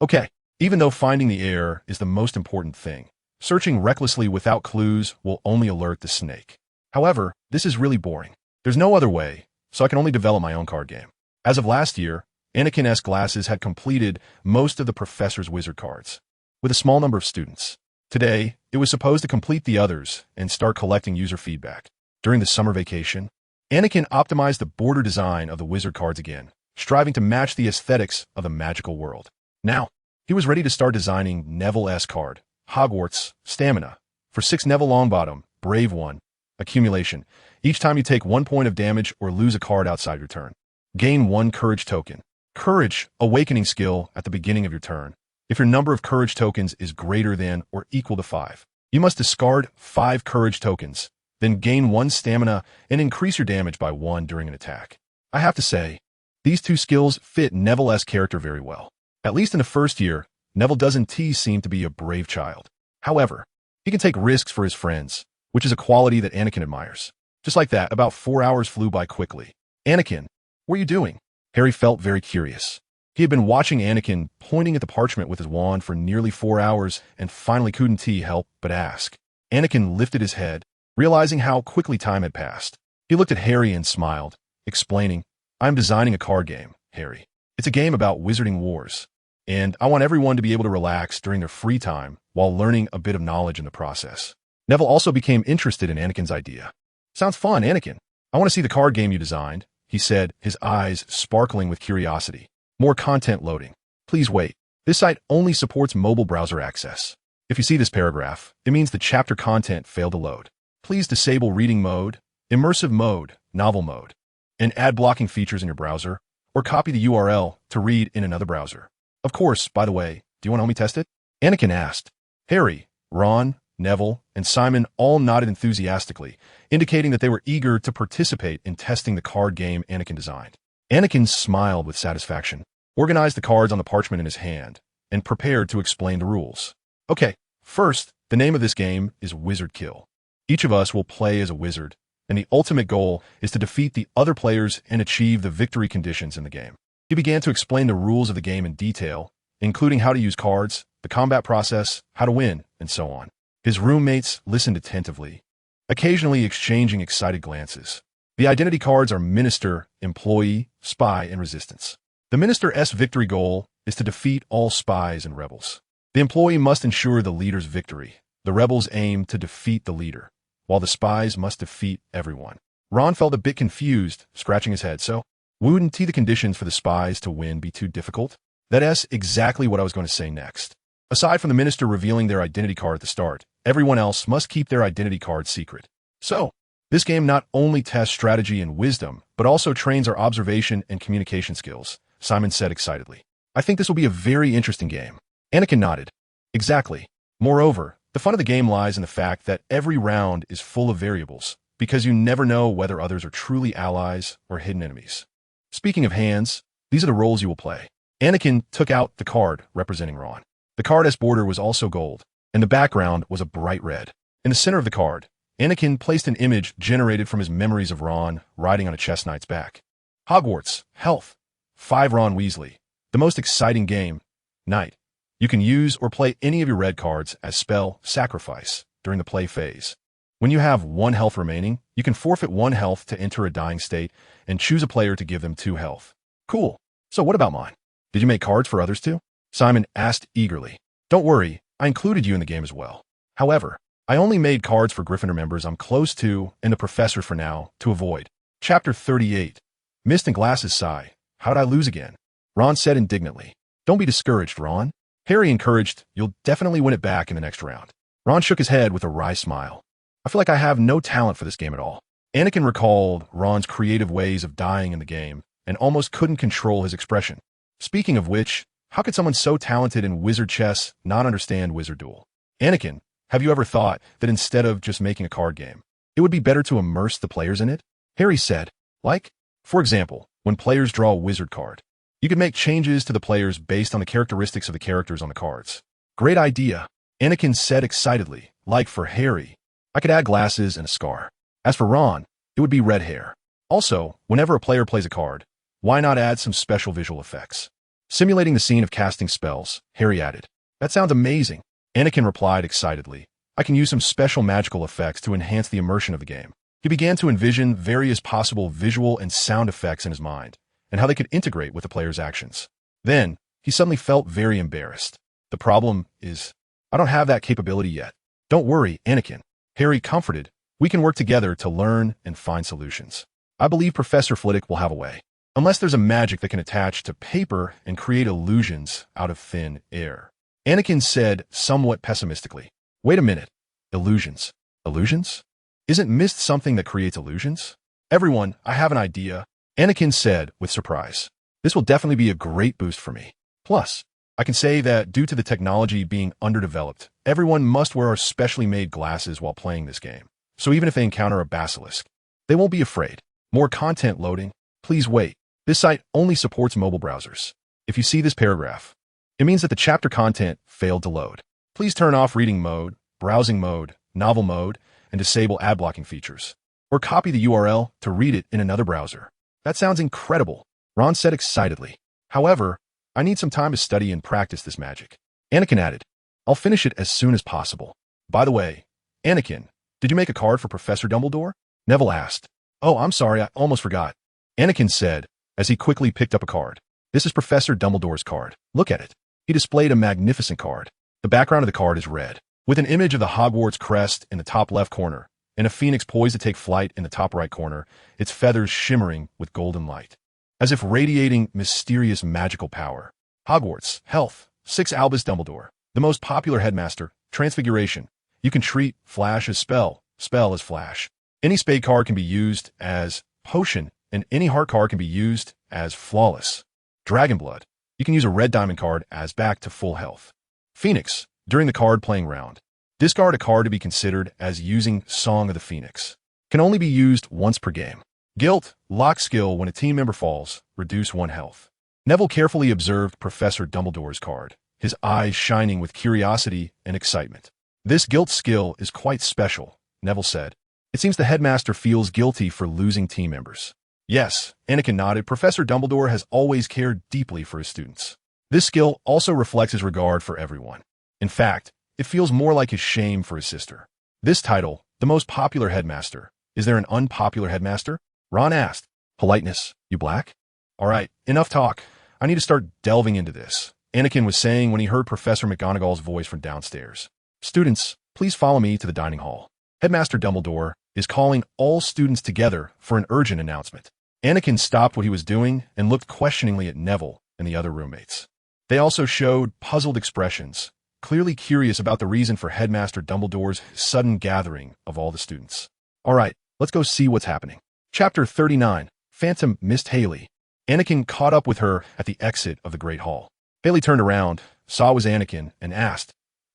Okay, even though finding the heir is the most important thing, searching recklessly without clues will only alert the snake. However, this is really boring. There's no other way, so I can only develop my own card game. As of last year, Anakin S. Glasses had completed most of the professor's wizard cards, with a small number of students. Today, it was supposed to complete the others and start collecting user feedback. During the summer vacation, Anakin optimized the border design of the wizard cards again, striving to match the aesthetics of the magical world. Now, he was ready to start designing Neville S. card, Hogwarts, Stamina, for 6 Neville Longbottom, Brave 1, Accumulation. Each time you take 1 point of damage or lose a card outside your turn, gain 1 Courage token. Courage, Awakening skill at the beginning of your turn. If your number of Courage tokens is greater than or equal to 5, you must discard 5 Courage tokens, then gain 1 Stamina and increase your damage by 1 during an attack. I have to say, these 2 skills fit Neville's character very well. At least in the first year, Neville doesn't seem to be a brave child. However, he can take risks for his friends, which is a quality that Anakin admires. Just like that, about 4 hours flew by quickly. Anakin, what are you doing? Harry felt very curious. He had been watching Anakin pointing at the parchment with his wand for nearly 4 hours and finally couldn't help but ask. Anakin lifted his head, realizing how quickly time had passed. He looked at Harry and smiled, explaining, I'm designing a card game, Harry. It's a game about wizarding wars, and I want everyone to be able to relax during their free time while learning a bit of knowledge in the process. Neville also became interested in Anakin's idea. Sounds fun, Anakin. I want to see the card game you designed, he said, his eyes sparkling with curiosity. More content loading. Please wait. This site only supports mobile browser access. If you see this paragraph, it means the chapter content failed to load. Please disable reading mode, immersive mode, novel mode, and ad blocking features in your browser, or copy the URL to read in another browser. Of course, by the way, do you want to help me test it? Anakin asked. Harry, Ron, Neville, and Simon all nodded enthusiastically, indicating that they were eager to participate in testing the card game Anakin designed. Anakin smiled with satisfaction, organized the cards on the parchment in his hand, and prepared to explain the rules. Okay, first, the name of this game is Wizard Kill. Each of us will play as a wizard, and the ultimate goal is to defeat the other players and achieve the victory conditions in the game. He began to explain the rules of the game in detail, including how to use cards, the combat process, how to win, and so on. His roommates listened attentively, occasionally exchanging excited glances. The identity cards are Minister, Employee, Spy, and Resistance. The Minister's victory goal is to defeat all spies and rebels. The employee must ensure the leader's victory. The rebels aim to defeat the leader, while the spies must defeat everyone. Ron felt a bit confused, scratching his head. So, wouldn't the conditions for the spies to win be too difficult? That's exactly what I was going to say next. Aside from the minister revealing their identity card at the start, everyone else must keep their identity card secret. So, this game not only tests strategy and wisdom, but also trains our observation and communication skills, Simon said excitedly. I think this will be a very interesting game. Anakin nodded. Exactly. Moreover, the fun of the game lies in the fact that every round is full of variables, because you never know whether others are truly allies or hidden enemies. Speaking of hands, these are the roles you will play. Anakin took out the card representing Ron. The card's border was also gold, and the background was a bright red. In the center of the card, Anakin placed an image generated from his memories of Ron riding on a chess knight's back. Hogwarts, Health, 5 Ron Weasley, the most exciting game, Knight. You can use or play any of your red cards as spell Sacrifice during the play phase. When you have 1 health remaining, you can forfeit 1 health to enter a dying state and choose a player to give them 2 health. Cool. So what about mine? Did you make cards for others too? Simon asked eagerly. Don't worry, I included you in the game as well. However, I only made cards for Gryffindor members I'm close to and the professor for now to avoid. Chapter 38. Mist and Glasses sigh. How'd I lose again? Ron said indignantly. Don't be discouraged, Ron. Harry encouraged, you'll definitely win it back in the next round. Ron shook his head with a wry smile. I feel like I have no talent for this game at all. Anakin recalled Ron's creative ways of dying in the game and almost couldn't control his expression. Speaking of which, how could someone so talented in wizard chess not understand Wizard Duel? Anakin, have you ever thought that instead of just making a card game, it would be better to immerse the players in it? Harry said, like, for example, when players draw a wizard card, you could make changes to the players based on the characteristics of the characters on the cards. Great idea, Anakin said excitedly. Like for Harry, I could add glasses and a scar. As for Ron, it would be red hair. Also, whenever a player plays a card, why not add some special visual effects? Simulating the scene of casting spells, Harry added. That sounds amazing. Anakin replied excitedly. I can use some special magical effects to enhance the immersion of the game. He began to envision various possible visual and sound effects in his mind, and how they could integrate with the player's actions. Then, he suddenly felt very embarrassed. The problem is, I don't have that capability yet. Don't worry, Anakin. Harry comforted. We can work together to learn and find solutions. I believe Professor Flitwick will have a way. Unless there's a magic that can attach to paper and create illusions out of thin air. Anakin said somewhat pessimistically. Wait a minute. Illusions. Illusions? Isn't mist something that creates illusions? Everyone, I have an idea. Anakin said with surprise. This will definitely be a great boost for me. Plus, I can say that due to the technology being underdeveloped, everyone must wear our specially made glasses while playing this game. So even if they encounter a basilisk, they won't be afraid. More content loading. Please wait. This site only supports mobile browsers. If you see this paragraph, it means that the chapter content failed to load. Please turn off reading mode, browsing mode, novel mode, and disable ad blocking features. Or copy the URL to read it in another browser. That sounds incredible, Ron said excitedly. However, I need some time to study and practice this magic. Anakin added, I'll finish it as soon as possible. By the way, Anakin, did you make a card for Professor Dumbledore? Neville asked. Oh, I'm sorry, I almost forgot. Anakin said, as he quickly picked up a card. This is Professor Dumbledore's card. Look at it. He displayed a magnificent card. The background of the card is red, with an image of the Hogwarts crest in the top left corner, and a phoenix poised to take flight in the top right corner, its feathers shimmering with golden light, as if radiating mysterious magical power. Hogwarts, health, 6 Albus Dumbledore, the most popular headmaster, transfiguration. You can treat flash as spell as flash. Any spade card can be used as potion, and any heart card can be used as flawless. Dragon Blood. You can use a red diamond card as back to full health. Phoenix. During the card playing round, discard a card to be considered as using Song of the Phoenix. Can only be used once per game. Guilt. Lock skill when a team member falls. Reduce 1 health. Neville carefully observed Professor Dumbledore's card, his eyes shining with curiosity and excitement. This guilt skill is quite special, Neville said. It seems the headmaster feels guilty for losing team members. Yes, Anakin nodded. Professor Dumbledore has always cared deeply for his students. This skill also reflects his regard for everyone. In fact, it feels more like his shame for his sister. This title, the most popular headmaster. Is there an unpopular headmaster? Ron asked. Politeness, you black? All right, enough talk. I need to start delving into this, Anakin was saying when he heard Professor McGonagall's voice from downstairs. Students, please follow me to the dining hall. Headmaster Dumbledore is calling all students together for an urgent announcement. Anakin stopped what he was doing and looked questioningly at Neville and the other roommates. They also showed puzzled expressions, clearly curious about the reason for Headmaster Dumbledore's sudden gathering of all the students. All right, let's go see what's happening. Chapter 39, Phantom missed Haley. Anakin caught up with her at the exit of the Great Hall. Haley turned around, saw it was Anakin, and asked,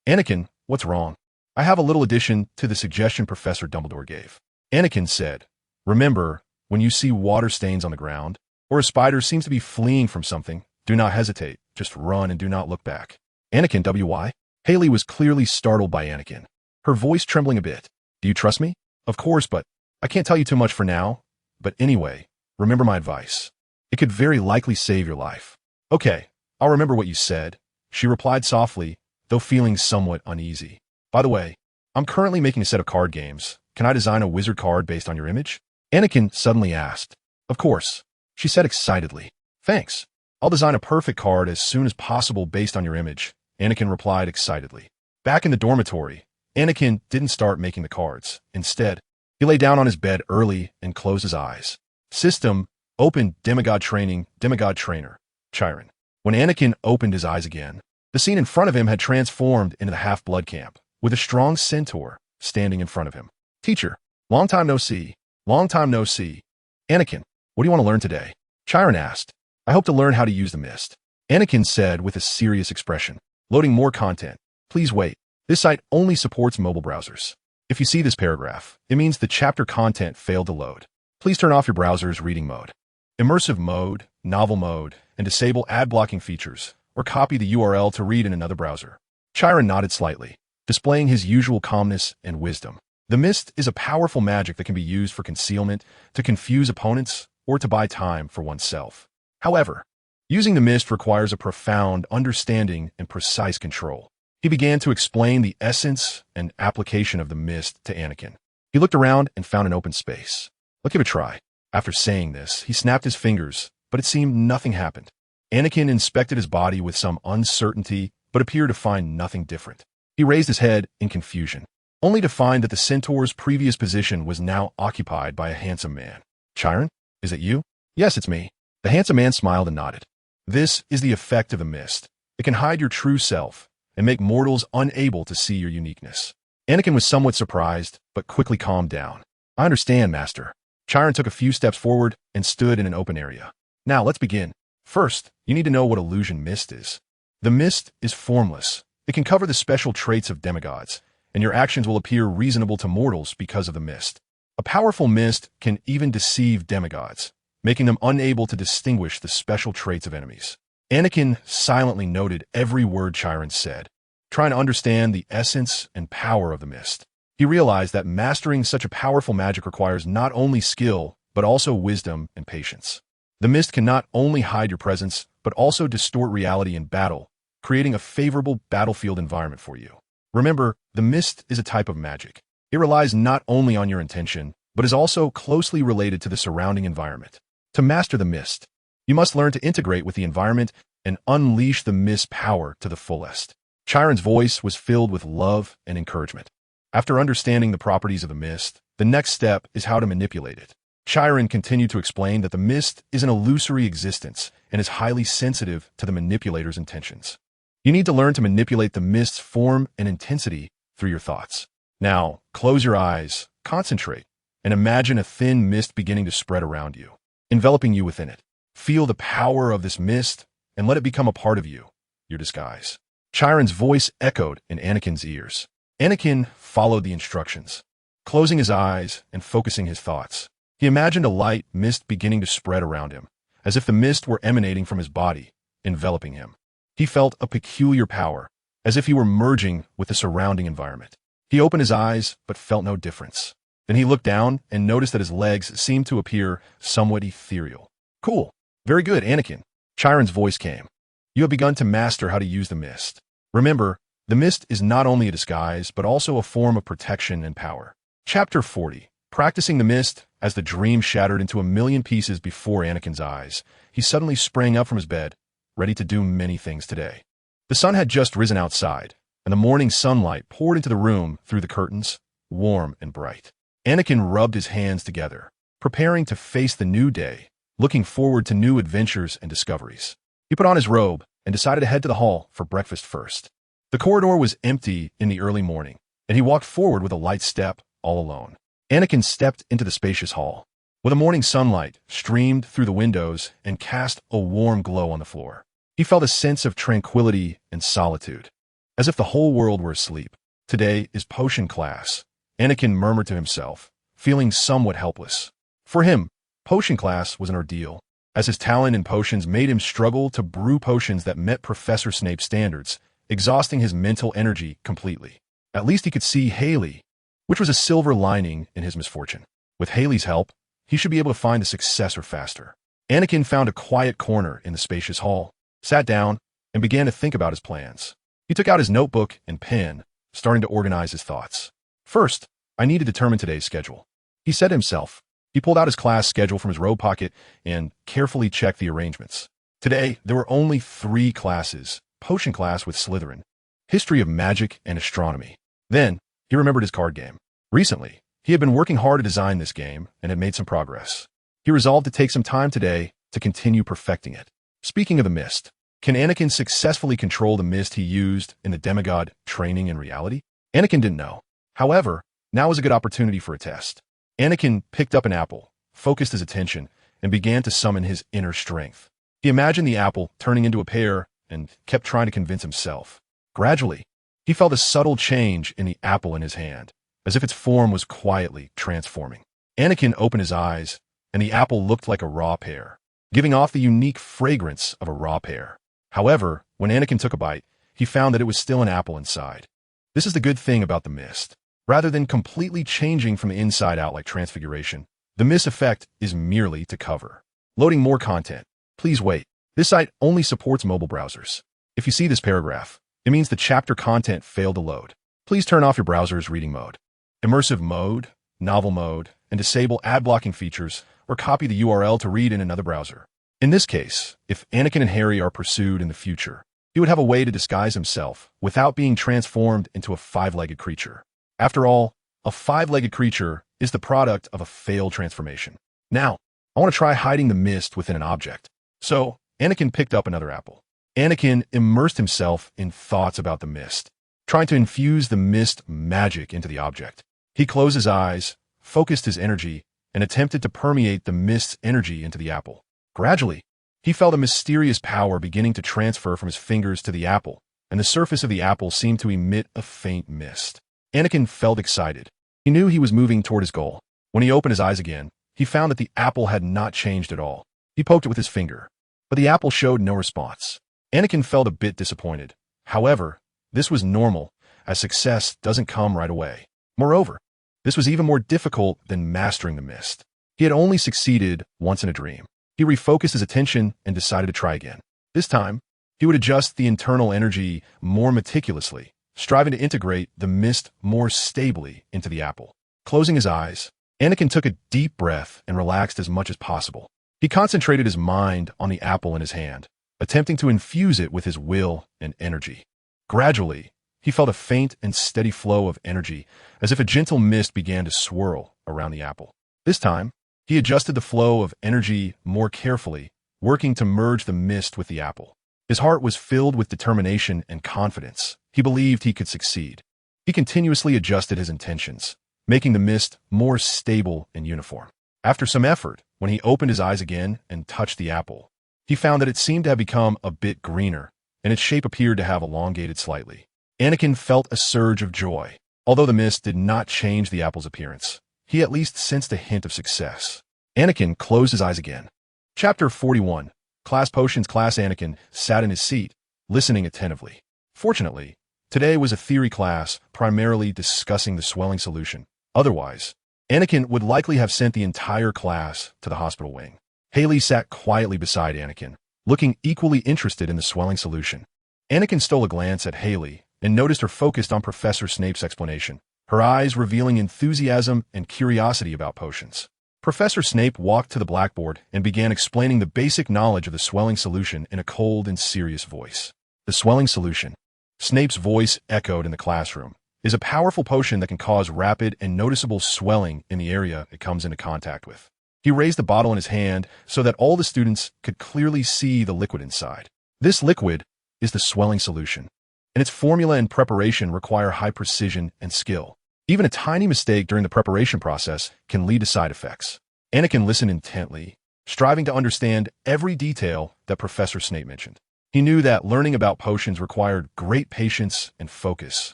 Anakin, what's wrong? I have a little addition to the suggestion Professor Dumbledore gave. Anakin said, remember, when you see water stains on the ground, or a spider seems to be fleeing from something, do not hesitate, just run and do not look back. Anakin, W.Y.? Haley was clearly startled by Anakin, her voice trembling a bit. Do you trust me? Of course, but I can't tell you too much for now. But anyway, remember my advice. It could very likely save your life. Okay, I'll remember what you said, she replied softly, though feeling somewhat uneasy. By the way, I'm currently making a set of card games. Can I design a wizard card based on your image? Anakin suddenly asked. Of course, she said excitedly. Thanks. I'll design a perfect card as soon as possible based on your image, Anakin replied excitedly. Back in the dormitory, Anakin didn't start making the cards. Instead, he lay down on his bed early and closed his eyes. System, open Demigod Training, Demigod Trainer, Chiron. When Anakin opened his eyes again, the scene in front of him had transformed into the Half-Blood camp, with a strong centaur standing in front of him. Teacher, long time no see. Long time no see. Anakin, what do you want to learn today? Chiron asked. I hope to learn how to use the mist. Anakin said with a serious expression. Loading more content. Please wait. This site only supports mobile browsers. If you see this paragraph, it means the chapter content failed to load. Please turn off your browser's reading mode, immersive mode, novel mode, and disable ad blocking features, or copy the URL to read in another browser. Chiron nodded slightly, displaying his usual calmness and wisdom. The mist is a powerful magic that can be used for concealment, to confuse opponents, or to buy time for oneself. However, Using the mist requires a profound understanding and precise control. He began to explain the essence and application of the mist to Anakin. He looked around and found an open space. "Let's give it a try." After saying this, he snapped his fingers, but it seemed nothing happened. Anakin inspected his body with some uncertainty, but appeared to find nothing different. He raised his head in confusion, only to find that the centaur's previous position was now occupied by a handsome man. "Chiron, is it you?" "Yes, it's me." The handsome man smiled and nodded. "This is the effect of the mist. It can hide your true self and make mortals unable to see your uniqueness." Anakin was somewhat surprised, but quickly calmed down. "I understand, Master." Chiron took a few steps forward and stood in an open area. "Now, let's begin. First, you need to know what illusion mist is. The mist is formless. It can cover the special traits of demigods, and your actions will appear reasonable to mortals because of the mist. A powerful mist can even deceive demigods, making them unable to distinguish the special traits of enemies." Anakin silently noted every word Chiron said, trying to understand the essence and power of the mist. He realized that mastering such a powerful magic requires not only skill, but also wisdom and patience. The mist can not only hide your presence, but also distort reality in battle, creating a favorable battlefield environment for you. Remember, the mist is a type of magic. It relies not only on your intention, but is also closely related to the surrounding environment. To master the mist, you must learn to integrate with the environment and unleash the mist's power to the fullest. Chiron's voice was filled with love and encouragement. After understanding the properties of the mist, the next step is how to manipulate it. Chiron continued to explain that the mist is an illusory existence and is highly sensitive to the manipulator's intentions. You need to learn to manipulate the mist's form and intensity through your thoughts. Now, close your eyes, concentrate, and imagine a thin mist beginning to spread around you, enveloping you within it. Feel the power of this mist and let it become a part of you, your disguise. Chiron's voice echoed in Anakin's ears. Anakin followed the instructions, closing his eyes and focusing his thoughts. He imagined a light mist beginning to spread around him, as if the mist were emanating from his body, enveloping him. He felt a peculiar power, as if he were merging with the surrounding environment. He opened his eyes, but felt no difference. Then he looked down and noticed that his legs seemed to appear somewhat ethereal. "Cool. Very good, Anakin." Chiron's voice came. "You have begun to master how to use the mist. Remember, the mist is not only a disguise, but also a form of protection and power." Chapter 40. Practicing the mist. As the dream shattered into a million pieces before Anakin's eyes, he suddenly sprang up from his bed, ready to do many things today. The sun had just risen outside, and the morning sunlight poured into the room through the curtains, warm and bright. Anakin rubbed his hands together, preparing to face the new day, looking forward to new adventures and discoveries. He put on his robe and decided to head to the hall for breakfast first. The corridor was empty in the early morning, and he walked forward with a light step, all alone. Anakin stepped into the spacious hall, where the morning sunlight streamed through the windows and cast a warm glow on the floor. He felt a sense of tranquility and solitude, as if the whole world were asleep. "Today is potion class," Anakin murmured to himself, feeling somewhat helpless. For him, potion class was an ordeal, as his talent in potions made him struggle to brew potions that met Professor Snape's standards, exhausting his mental energy completely. At least he could see Haley, which was a silver lining in his misfortune. With Haley's help, he should be able to find a successor faster. Anakin found a quiet corner in the spacious hall, sat down, and began to think about his plans. He took out his notebook and pen, starting to organize his thoughts. "First, I need to determine today's schedule," he said to himself. He pulled out his class schedule from his robe pocket and carefully checked the arrangements. Today, there were only 3 classes: potion class with Slytherin, history of magic, and astronomy. Then, he remembered his card game. Recently, he had been working hard to design this game and had made some progress. He resolved to take some time today to continue perfecting it. Speaking of the mist, can Anakin successfully control the mist he used in the demigod training in reality? Anakin didn't know. However, now was a good opportunity for a test. Anakin picked up an apple, focused his attention, and began to summon his inner strength. He imagined the apple turning into a pear and kept trying to convince himself. Gradually, he felt a subtle change in the apple in his hand, as if its form was quietly transforming. Anakin opened his eyes, and the apple looked like a raw pear, giving off the unique fragrance of a raw pear. However, when Anakin took a bite, he found that it was still an apple inside. This is the good thing about the mist. Rather than completely changing from the inside out like transfiguration, the mist effect is merely to cover. Loading more content. Please wait. This site only supports mobile browsers. If you see this paragraph, it means the chapter content failed to load. Please turn off your browser's reading mode, immersive mode, novel mode, and disable ad blocking features, or copy the URL to read in another browser. In this case, if Anakin and Harry are pursued in the future, he would have a way to disguise himself without being transformed into a five-legged creature. After all, a five-legged creature is the product of a failed transformation. Now, I want to try hiding the mist within an object. So, Anakin picked up another apple. Anakin immersed himself in thoughts about the mist, trying to infuse the mist magic into the object. He closed his eyes, focused his energy, and attempted to permeate the mist's energy into the apple. Gradually, he felt a mysterious power beginning to transfer from his fingers to the apple, and the surface of the apple seemed to emit a faint mist. Anakin felt excited. He knew he was moving toward his goal. When he opened his eyes again, he found that the apple had not changed at all. He poked it with his finger, but the apple showed no response. Anakin felt a bit disappointed. However, this was normal, as success doesn't come right away. Moreover, this was even more difficult than mastering the mist. He had only succeeded once in a dream. He refocused his attention and decided to try again. This time, he would adjust the internal energy more meticulously, striving to integrate the mist more stably into the apple. Closing his eyes, Anakin took a deep breath and relaxed as much as possible. He concentrated his mind on the apple in his hand, attempting to infuse it with his will and energy. Gradually, he felt a faint and steady flow of energy, as if a gentle mist began to swirl around the apple. This time, he adjusted the flow of energy more carefully, working to merge the mist with the apple. His heart was filled with determination and confidence. He believed he could succeed. He continuously adjusted his intentions, making the mist more stable and uniform. After some effort, when he opened his eyes again and touched the apple, he found that it seemed to have become a bit greener, and its shape appeared to have elongated slightly. Anakin felt a surge of joy. Although the mist did not change the apple's appearance, he at least sensed a hint of success. Anakin closed his eyes again. Chapter 41. Class Potions. Class. Anakin sat in his seat, listening attentively. Fortunately, today was a theory class primarily discussing the swelling solution. Otherwise, Anakin would likely have sent the entire class to the hospital wing. Haley sat quietly beside Anakin, looking equally interested in the swelling solution. Anakin stole a glance at Haley and noticed her focused on Professor Snape's explanation, her eyes revealing enthusiasm and curiosity about potions. Professor Snape walked to the blackboard and began explaining the basic knowledge of the swelling solution in a cold and serious voice. The swelling solution, Snape's voice echoed in the classroom, is a powerful potion that can cause rapid and noticeable swelling in the area it comes into contact with. He raised the bottle in his hand so that all the students could clearly see the liquid inside. This liquid is the swelling solution, and its formula and preparation require high precision and skill. Even a tiny mistake during the preparation process can lead to side effects. Anakin listened intently, striving to understand every detail that Professor Snape mentioned. He knew that learning about potions required great patience and focus.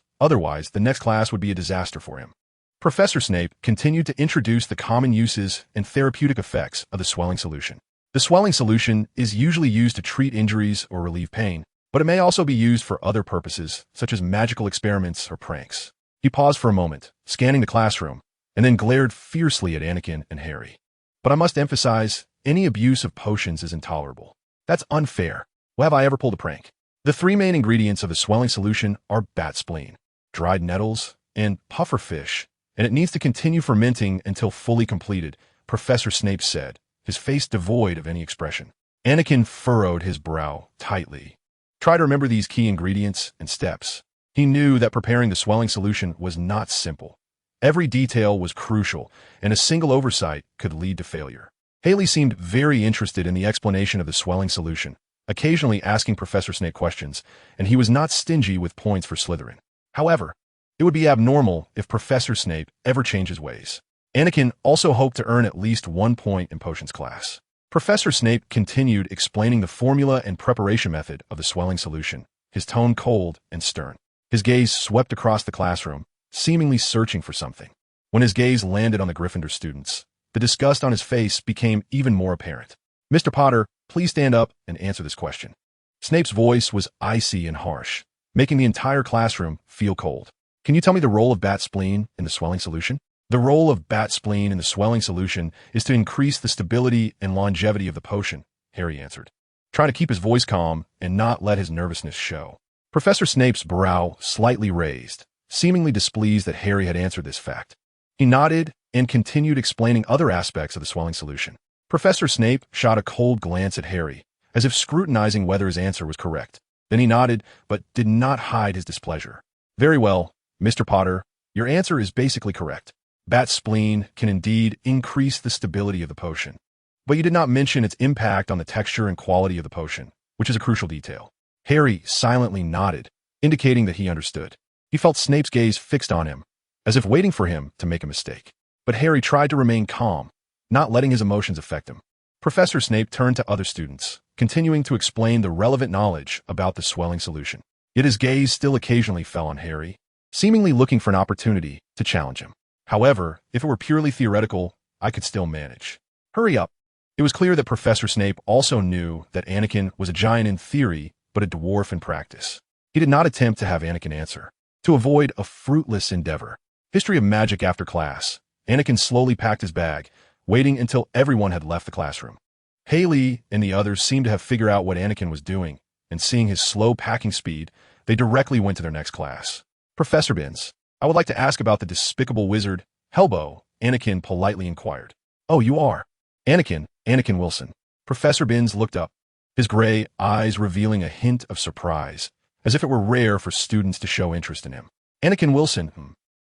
Otherwise, the next class would be a disaster for him. Professor Snape continued to introduce the common uses and therapeutic effects of the swelling solution. The swelling solution is usually used to treat injuries or relieve pain, but it may also be used for other purposes, such as magical experiments or pranks. He paused for a moment, scanning the classroom, and then glared fiercely at Anakin and Harry. But I must emphasize, any abuse of potions is intolerable. That's unfair. Well, have I ever pulled a prank? The three main ingredients of the swelling solution are bat spleen, dried nettles, and pufferfish, and it needs to continue fermenting until fully completed, Professor Snape said, his face devoid of any expression. Anakin furrowed his brow tightly. Try to remember these key ingredients and steps. He knew that preparing the swelling solution was not simple. Every detail was crucial, and a single oversight could lead to failure. Haley seemed very interested in the explanation of the swelling solution, occasionally asking Professor Snape questions, and he was not stingy with points for Slytherin. However, it would be abnormal if Professor Snape ever changed his ways. Anakin also hoped to earn at least 1 point in potions class. Professor Snape continued explaining the formula and preparation method of the swelling solution, his tone cold and stern. His gaze swept across the classroom, seemingly searching for something. When his gaze landed on the Gryffindor students, the disgust on his face became even more apparent. Mr. Potter, please stand up and answer this question. Snape's voice was icy and harsh, making the entire classroom feel cold. Can you tell me the role of bat spleen in the swelling solution? The role of bat spleen in the swelling solution is to increase the stability and longevity of the potion, Harry answered. trying to keep his voice calm and not let his nervousness show. Professor Snape's brow slightly raised, seemingly displeased that Harry had answered this fact. He nodded and continued explaining other aspects of the swelling solution. Professor Snape shot a cold glance at Harry, as if scrutinizing whether his answer was correct. Then he nodded, but did not hide his displeasure. Very well, Mr. Potter, your answer is basically correct. Bat spleen can indeed increase the stability of the potion. But you did not mention its impact on the texture and quality of the potion, which is a crucial detail. Harry silently nodded, indicating that he understood. He felt Snape's gaze fixed on him, as if waiting for him to make a mistake. But Harry tried to remain calm, not letting his emotions affect him. Professor Snape turned to other students, continuing to explain the relevant knowledge about the swelling solution. Yet his gaze still occasionally fell on Harry, seemingly looking for an opportunity to challenge him. However, if it were purely theoretical, I could still manage. Hurry up. It was clear that Professor Snape also knew that Anakin was a giant in theory, but a dwarf in practice. He did not attempt to have Anakin answer, to avoid a fruitless endeavor. History of magic after class. Anakin slowly packed his bag, waiting until everyone had left the classroom. Haley and the others seemed to have figured out what Anakin was doing, and seeing his slow packing speed, they directly went to their next class. Professor Binns, I would like to ask about the despicable wizard, Hellbow, Anakin politely inquired. Oh, you are? Anakin Wilson. Professor Binns looked up, his gray eyes revealing a hint of surprise, as if it were rare for students to show interest in him. Anakin Wilson.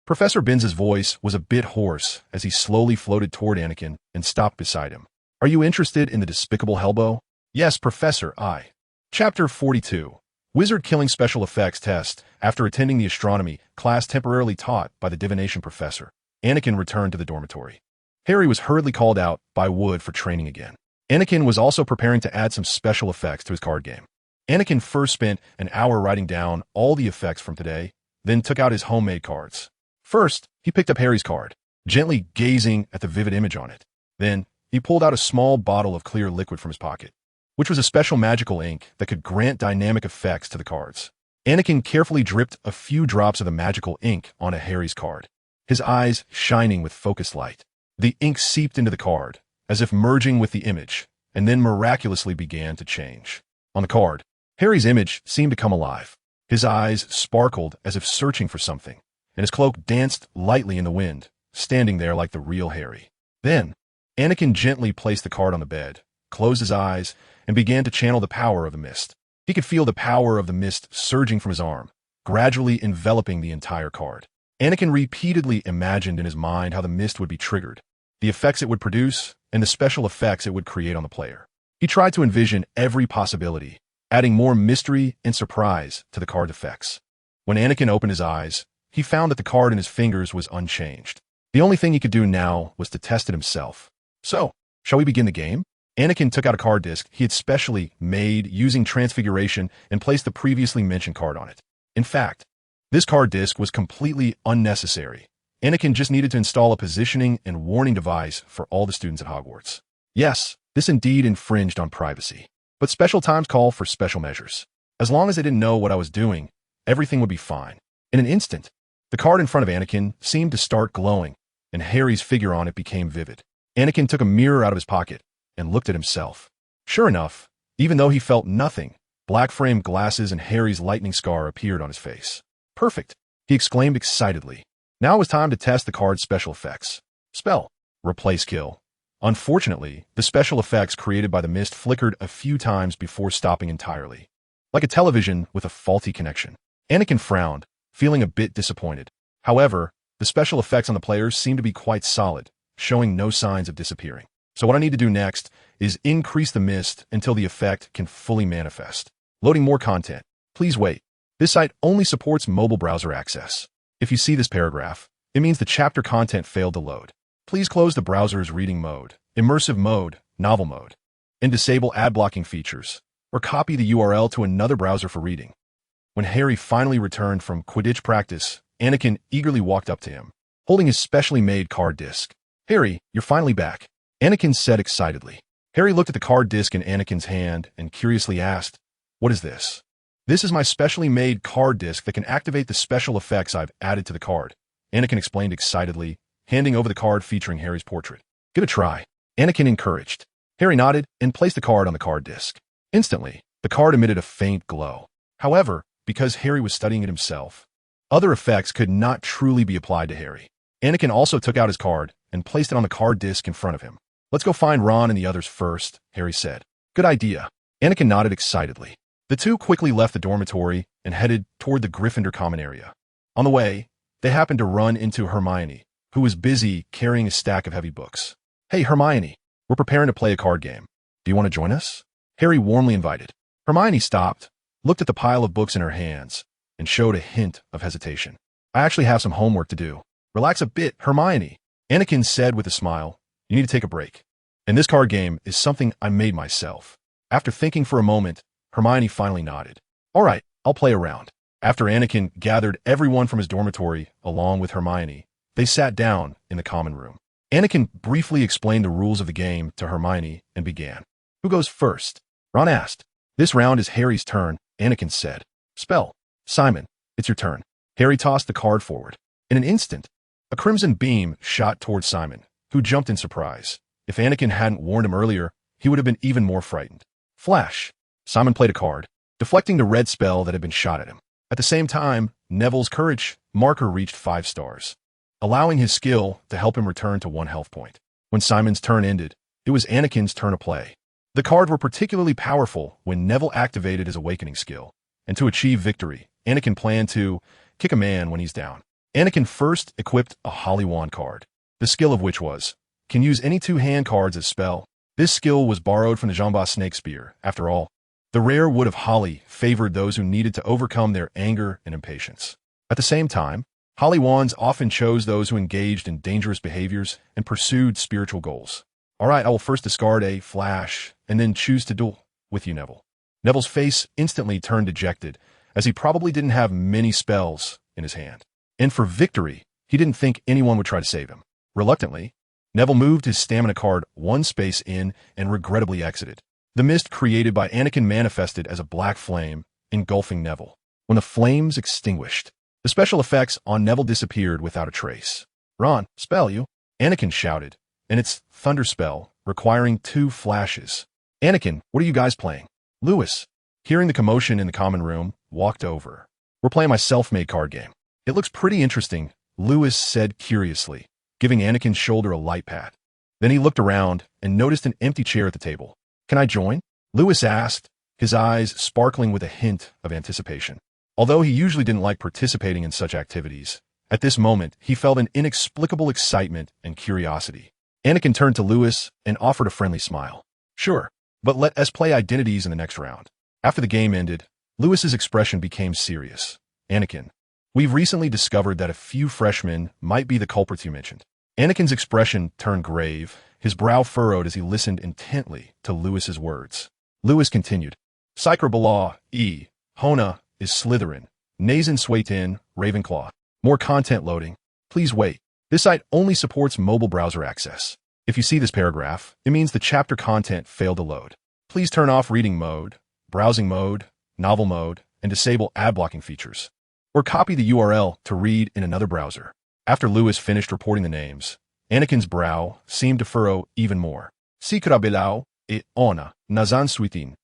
Professor Binns' voice was a bit hoarse as he slowly floated toward Anakin and stopped beside him. Are you interested in the despicable Hellbow? Yes, Professor, I. Chapter 42. Wizard Killing Special Effects Test. After attending the astronomy class temporarily taught by the divination professor, Anakin returned to the dormitory. Harry was hurriedly called out by Wood for training again. Anakin was also preparing to add some special effects to his card game. Anakin first spent an hour writing down all the effects from today, then took out his homemade cards. First, he picked up Harry's card, gently gazing at the vivid image on it. Then, he pulled out a small bottle of clear liquid from his pocket, which was a special magical ink that could grant dynamic effects to the cards. Anakin carefully dripped a few drops of the magical ink onto Harry's card, his eyes shining with focused light. The ink seeped into the card, as if merging with the image, and then miraculously began to change. On the card, Harry's image seemed to come alive. His eyes sparkled as if searching for something, and his cloak danced lightly in the wind, standing there like the real Harry. Then, Anakin gently placed the card on the bed, closed his eyes, and began to channel the power of the mist. He could feel the power of the mist surging from his arm, gradually enveloping the entire card. Anakin repeatedly imagined in his mind how the mist would be triggered, the effects it would produce, and the special effects it would create on the player. He tried to envision every possibility, adding more mystery and surprise to the card effects. When Anakin opened his eyes, he found that the card in his fingers was unchanged. The only thing he could do now was to test it himself. So, shall we begin the game? Anakin took out a card disc he had specially made using transfiguration and placed the previously mentioned card on it. In fact, this card disc was completely unnecessary. Anakin just needed to install a positioning and warning device for all the students at Hogwarts. Yes, this indeed infringed on privacy. But special times call for special measures. As long as I didn't know what I was doing, everything would be fine. In an instant, the card in front of Anakin seemed to start glowing, and Harry's figure on it became vivid. Anakin took a mirror out of his pocket and looked at himself. Sure enough, even though he felt nothing, black-framed glasses and Harry's lightning scar appeared on his face. Perfect, he exclaimed excitedly. Now it was time to test the card's special effects. Spell. Replace kill. Unfortunately, the special effects created by the mist flickered a few times before stopping entirely, like a television with a faulty connection. Anakin frowned, feeling a bit disappointed. However, the special effects on the players seemed to be quite solid, showing no signs of disappearing. So what I need to do next is increase the mist until the effect can fully manifest. Loading more content. Please wait. This site only supports mobile browser access. If you see this paragraph, it means the chapter content failed to load. Please close the browser's reading mode, immersive mode, novel mode, and disable ad blocking features, or copy the URL to another browser for reading. When Harry finally returned from Quidditch practice, Anakin eagerly walked up to him, holding his specially made card disc. Harry, you're finally back, Anakin said excitedly. Harry looked at the card disc in Anakin's hand and curiously asked, "What is this?" "This is my specially made card disc that can activate the special effects I've added to the card," Anakin explained excitedly, handing over the card featuring Harry's portrait. "Give it a try," Anakin encouraged. Harry nodded and placed the card on the card disc. Instantly, the card emitted a faint glow. However, because Harry was studying it himself, other effects could not truly be applied to Harry. Anakin also took out his card and placed it on the card disc in front of him. "Let's go find Ron and the others first," Harry said. "Good idea." Anakin nodded excitedly. The two quickly left the dormitory and headed toward the Gryffindor common area. On the way, they happened to run into Hermione, who was busy carrying a stack of heavy books. "Hey, Hermione, we're preparing to play a card game. Do you want to join us?" Harry warmly invited. Hermione stopped, looked at the pile of books in her hands, and showed a hint of hesitation. "I actually have some homework to do." "Relax a bit, Hermione," Anakin said with a smile. "You need to take a break. And this card game is something I made myself." After thinking for a moment, Hermione finally nodded. "All right, I'll play around." After Anakin gathered everyone from his dormitory along with Hermione, they sat down in the common room. Anakin briefly explained the rules of the game to Hermione and began. "Who goes first?" Ron asked. "This round is Harry's turn," Anakin said. "Spell. Simon, it's your turn." Harry tossed the card forward. In an instant, a crimson beam shot toward Simon, who jumped in surprise. If Anakin hadn't warned him earlier, he would have been even more frightened. Flash! Simon played a card, deflecting the red spell that had been shot at him. At the same time, Neville's courage marker reached 5 stars, allowing his skill to help him return to 1 health point. When Simon's turn ended, it was Anakin's turn to play. The cards were particularly powerful when Neville activated his awakening skill, and to achieve victory, Anakin planned to kick a man when he's down. Anakin first equipped a Holly Wand card, the skill of which was, can use any 2 hand cards as spell. This skill was borrowed from the Jambas Snake Spear. After all, the rare wood of Holly favored those who needed to overcome their anger and impatience. At the same time, Holly Wands often chose those who engaged in dangerous behaviors and pursued spiritual goals. "All right, I will first discard a flash and then choose to duel with you, Neville." Neville's face instantly turned dejected, as he probably didn't have many spells in his hand. And for victory, he didn't think anyone would try to save him. Reluctantly, Neville moved his stamina card 1 space in and regrettably exited. The mist created by Anakin manifested as a black flame, engulfing Neville. When the flames extinguished, the special effects on Neville disappeared without a trace. "Ron, spell you," Anakin shouted, and its thunder spell, requiring 2 flashes. "Anakin, what are you guys playing?" Lewis, hearing the commotion in the common room, walked over. "We're playing my self-made card game." "It looks pretty interesting," Lewis said curiously, giving Anakin's shoulder a light pat. Then he looked around and noticed an empty chair at the table. "Can I join?" Lewis asked, his eyes sparkling with a hint of anticipation. Although he usually didn't like participating in such activities, at this moment he felt an inexplicable excitement and curiosity. Anakin turned to Lewis and offered a friendly smile. "Sure, but let us play identities in the next round." After the game ended, Lewis's expression became serious. "Anakin, we've recently discovered that a few freshmen might be the culprits you mentioned." Anakin's expression turned grave, his brow furrowed as he listened intently to Lewis's words. Lewis continued, "Psychra Balaw, E. Hona is Slytherin, Nazin Swaytin, Ravenclaw. More content loading. Please wait. This site only supports mobile browser access. If you see this paragraph, it means the chapter content failed to load. Please turn off reading mode, browsing mode, novel mode, and disable ad blocking features. Or copy the URL to read in another browser." After Lewis finished reporting the names, Anakin's brow seemed to furrow even more. "Sikra Belau e Ona Nazan Switin."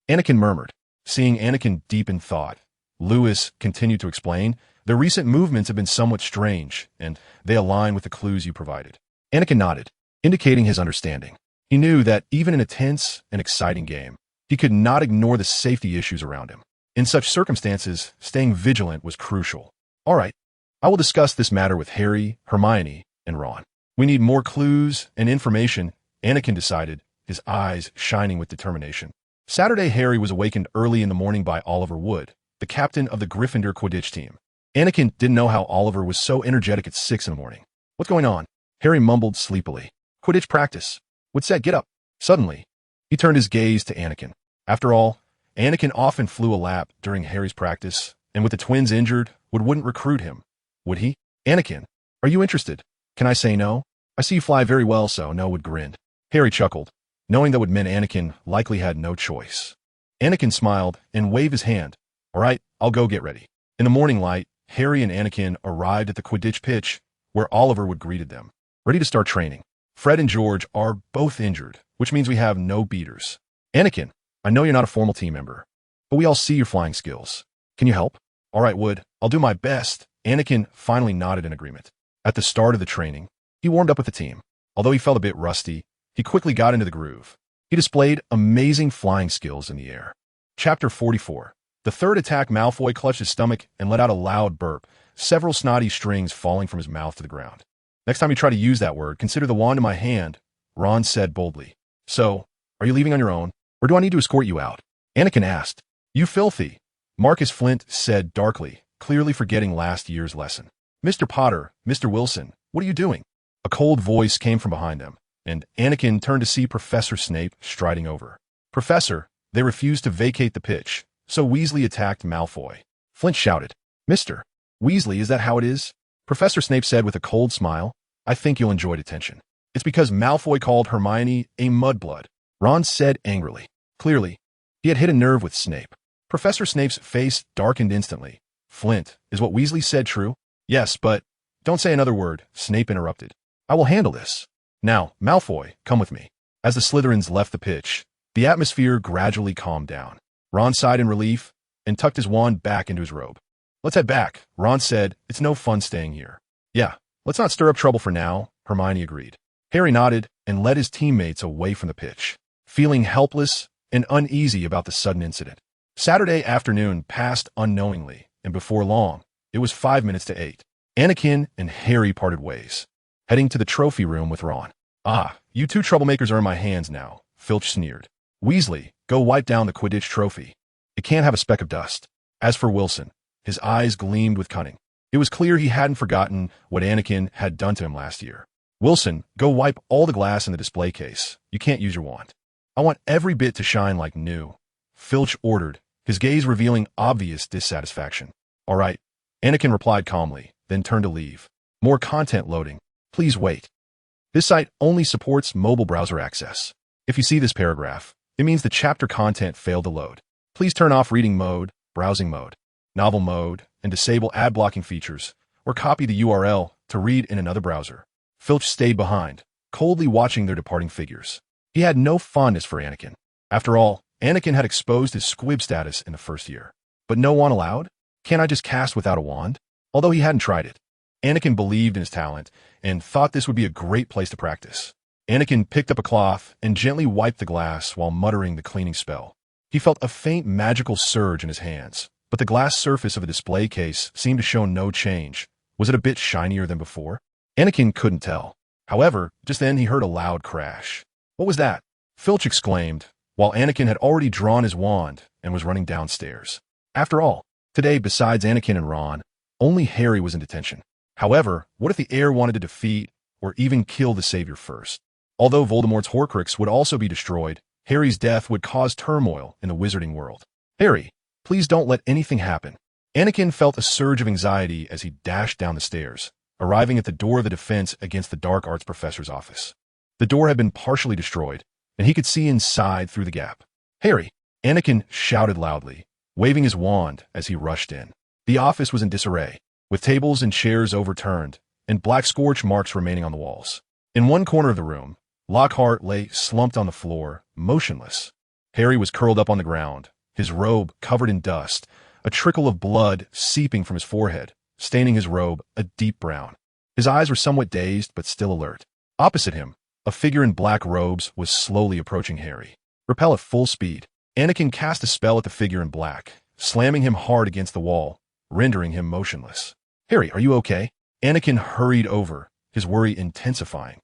Anakin murmured. Seeing Anakin deep in thought, Lewis continued to explain, "The recent movements have been somewhat strange, and they align with the clues you provided." Anakin nodded, indicating his understanding. He knew that even in a tense and exciting game, he could not ignore the safety issues around him. In such circumstances, staying vigilant was crucial. "All right, I will discuss this matter with Harry, Hermione, and Ron. We need more clues and information," Anakin decided, his eyes shining with determination. Saturday, Harry was awakened early in the morning by Oliver Wood, the captain of the Gryffindor Quidditch team. Anakin didn't know how Oliver was so energetic at 6 in the morning. "What's going on?" Harry mumbled sleepily. "Quidditch practice." "Wood said, get up." Suddenly, he turned his gaze to Anakin. After all, Anakin often flew a lap during Harry's practice, and with the twins injured, Wood wouldn't recruit him, would he? "Anakin, are you interested?" "Can I say no?" "I see you fly very well, so no," Wood grinned. Harry chuckled, knowing that would mean Anakin likely had no choice. Anakin smiled and waved his hand. "All right, I'll go get ready." In the morning light, Harry and Anakin arrived at the Quidditch pitch, where Oliver Wood greeted them. "Ready to start training. Fred and George are both injured, which means we have no beaters." "Anakin, I know you're not a formal team member, but we all see your flying skills. Can you help? All right, Wood, I'll do my best. Anakin finally nodded in agreement. At the start of the training, he warmed up with the team. Although he felt a bit rusty, he quickly got into the groove. He displayed amazing flying skills in the air. Chapter 44. The third attack, Malfoy clutched his stomach and let out a loud burp, several snotty strings falling from his mouth to the ground. Next time you try to use that word, consider the wand in my hand, Ron said boldly. So, are you leaving on your own, or do I need to escort you out? Anakin asked. You filthy, Marcus Flint said darkly, clearly forgetting last year's lesson. Mr. Potter, Mr. Wilson, what are you doing? A cold voice came from behind them, and Anakin turned to see Professor Snape striding over. Professor, they refused to vacate the pitch, so Weasley attacked Malfoy. Flint shouted, Mr. Weasley, is that how it is? Professor Snape said with a cold smile, I think you'll enjoy detention. It's because Malfoy called Hermione a mudblood, Ron said angrily. Clearly, he had hit a nerve with Snape. Professor Snape's face darkened instantly. Flint, is what Weasley said true? Yes, but don't say another word, Snape interrupted. I will handle this. Now, Malfoy, come with me. As the Slytherins left the pitch, the atmosphere gradually calmed down. Ron sighed in relief and tucked his wand back into his robe. Let's head back, Ron said. It's no fun staying here. Yeah, let's not stir up trouble for now, Hermione agreed. Harry nodded and led his teammates away from the pitch, feeling helpless and uneasy about the sudden incident. Saturday afternoon passed unknowingly, and before long, it was 5 minutes to 8. Anakin and Harry parted ways, heading to the trophy room with Ron. Ah, you two troublemakers are in my hands now, Filch sneered. Weasley, go wipe down the Quidditch trophy. It can't have a speck of dust. As for Wilson, his eyes gleamed with cunning. It was clear he hadn't forgotten what Anakin had done to him last year. Wilson, go wipe all the glass in the display case. You can't use your wand. I want every bit to shine like new, Filch ordered, his gaze revealing obvious dissatisfaction. All right, Anakin replied calmly, then turned to leave. More content loading. Please wait. This site only supports mobile browser access. If you see this paragraph, it means the chapter content failed to load. Please turn off reading mode, browsing mode, novel mode, and disable ad blocking features, or copy the URL to read in another browser. Filch stayed behind, coldly watching their departing figures. He had no fondness for Anakin. After all, Anakin had exposed his squib status in the first year. But no wand allowed? Can't I just cast without a wand? Although he hadn't tried it, Anakin believed in his talent and thought this would be a great place to practice. Anakin picked up a cloth and gently wiped the glass while muttering the cleaning spell. He felt a faint magical surge in his hands, but the glass surface of a display case seemed to show no change. Was it a bit shinier than before? Anakin couldn't tell. However, just then he heard a loud crash. What was that? Filch exclaimed, while Anakin had already drawn his wand and was running downstairs. After all, today, besides Anakin and Ron, only Harry was in detention. However, what if the heir wanted to defeat or even kill the savior first? Although Voldemort's Horcrux would also be destroyed, Harry's death would cause turmoil in the wizarding world. Harry, please don't let anything happen. Anakin felt a surge of anxiety as he dashed down the stairs, arriving at the door of the defense against the dark arts professor's office. The door had been partially destroyed, and he could see inside through the gap. Harry, Anakin shouted loudly, waving his wand as he rushed in. The office was in disarray, with tables and chairs overturned, and black scorch marks remaining on the walls. In one corner of the room, Lockhart lay slumped on the floor, motionless. Harry was curled up on the ground, his robe covered in dust, a trickle of blood seeping from his forehead, staining his robe a deep brown. His eyes were somewhat dazed, but still alert. Opposite him, a figure in black robes was slowly approaching Harry. Repel at full speed. Anakin cast a spell at the figure in black, slamming him hard against the wall, rendering him motionless. Harry, are you okay? Anakin hurried over, his worry intensifying.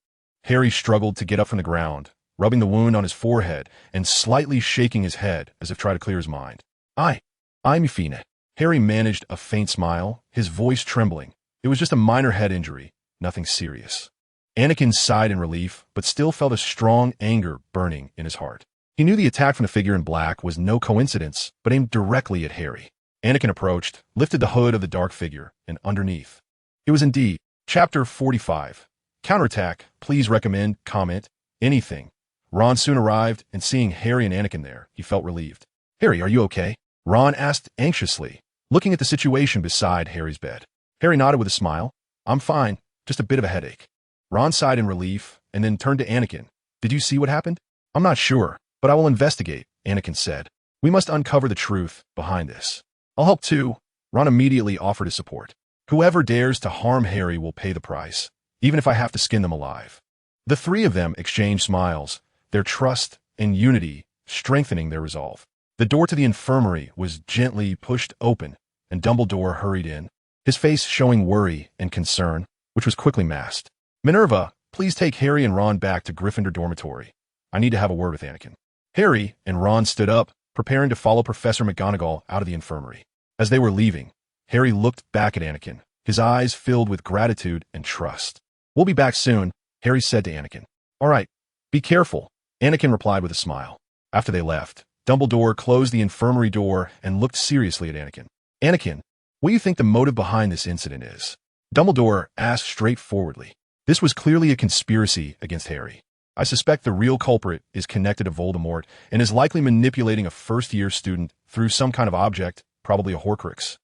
Harry struggled to get up from the ground, rubbing the wound on his forehead and slightly shaking his head as if trying to clear his mind. I'm fine. Harry managed a faint smile, his voice trembling. It was just a minor head injury, nothing serious. Anakin sighed in relief, but still felt a strong anger burning in his heart. He knew the attack from the figure in black was no coincidence, but aimed directly at Harry. Anakin approached, lifted the hood of the dark figure, and underneath. It was indeed Chapter 45. Counterattack. Please recommend, comment, anything. Ron soon arrived, and seeing Harry and Anakin there, he felt relieved. Harry, are you okay? Ron asked anxiously, looking at the situation beside Harry's bed. Harry nodded with a smile. I'm fine, just a bit of a headache. Ron sighed in relief, and then turned to Anakin. Did you see what happened? I'm not sure, but I will investigate, Anakin said. We must uncover the truth behind this. I'll help too. Ron immediately offered his support. Whoever dares to harm Harry will pay the price, even if I have to skin them alive. The three of them exchanged smiles, their trust and unity strengthening their resolve. The door to the infirmary was gently pushed open, and Dumbledore hurried in, his face showing worry and concern, which was quickly masked. Minerva, please take Harry and Ron back to Gryffindor dormitory. I need to have a word with Anakin. Harry and Ron stood up, preparing to follow Professor McGonagall out of the infirmary. As they were leaving, Harry looked back at Anakin, his eyes filled with gratitude and trust. We'll be back soon, Harry said to Anakin. All right, be careful, Anakin replied with a smile. After they left, Dumbledore closed the infirmary door and looked seriously at Anakin. Anakin, what do you think the motive behind this incident is? Dumbledore asked straightforwardly. This was clearly a conspiracy against Harry. I suspect the real culprit is connected to Voldemort and is likely manipulating a first-year student through some kind of object, probably a Horcrux.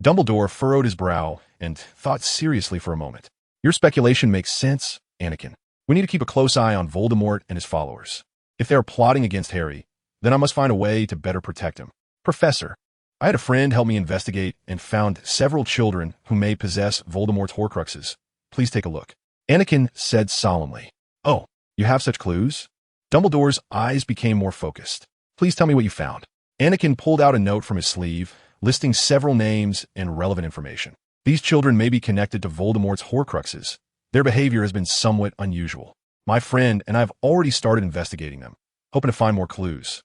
Dumbledore furrowed his brow and thought seriously for a moment. Your speculation makes sense, Anakin. We need to keep a close eye on Voldemort and his followers. If they are plotting against Harry, then I must find a way to better protect him. Professor, I had a friend help me investigate and found several children who may possess Voldemort's Horcruxes. Please take a look. Anakin said solemnly. Oh, you have such clues? Dumbledore's eyes became more focused. Please tell me what you found. Anakin pulled out a note from his sleeve, listing several names and relevant information. These children may be connected to Voldemort's Horcruxes. Their behavior has been somewhat unusual. My friend and I have already started investigating them, hoping to find more clues.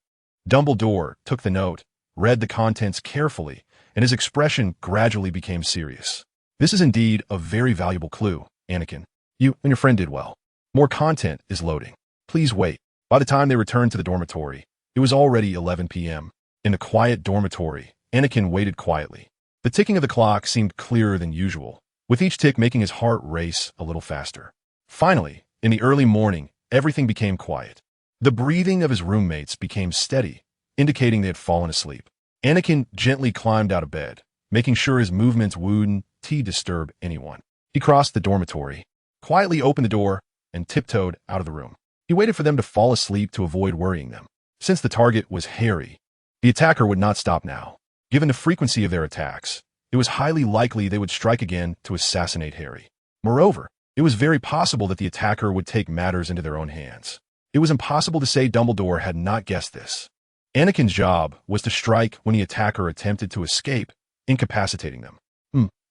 Dumbledore took the note, read the contents carefully, and his expression gradually became serious. This is indeed a very valuable clue, Anakin. You and your friend did well. More content is loading. Please wait. By the time they returned to the dormitory, it was already 11 p.m. In the quiet dormitory, Anakin waited quietly. The ticking of the clock seemed clearer than usual, with each tick making his heart race a little faster. Finally, in the early morning, everything became quiet. The breathing of his roommates became steady, indicating they had fallen asleep. Anakin gently climbed out of bed, making sure his movements wouldn't disturb anyone. He crossed the dormitory, quietly opened the door, and tiptoed out of the room. He waited for them to fall asleep to avoid worrying them. Since the target was Harry, the attacker would not stop now. Given the frequency of their attacks, it was highly likely they would strike again to assassinate Harry. Moreover, it was very possible that the attacker would take matters into their own hands. It was impossible to say Dumbledore had not guessed this. Anakin's job was to strike when the attacker attempted to escape, incapacitating them.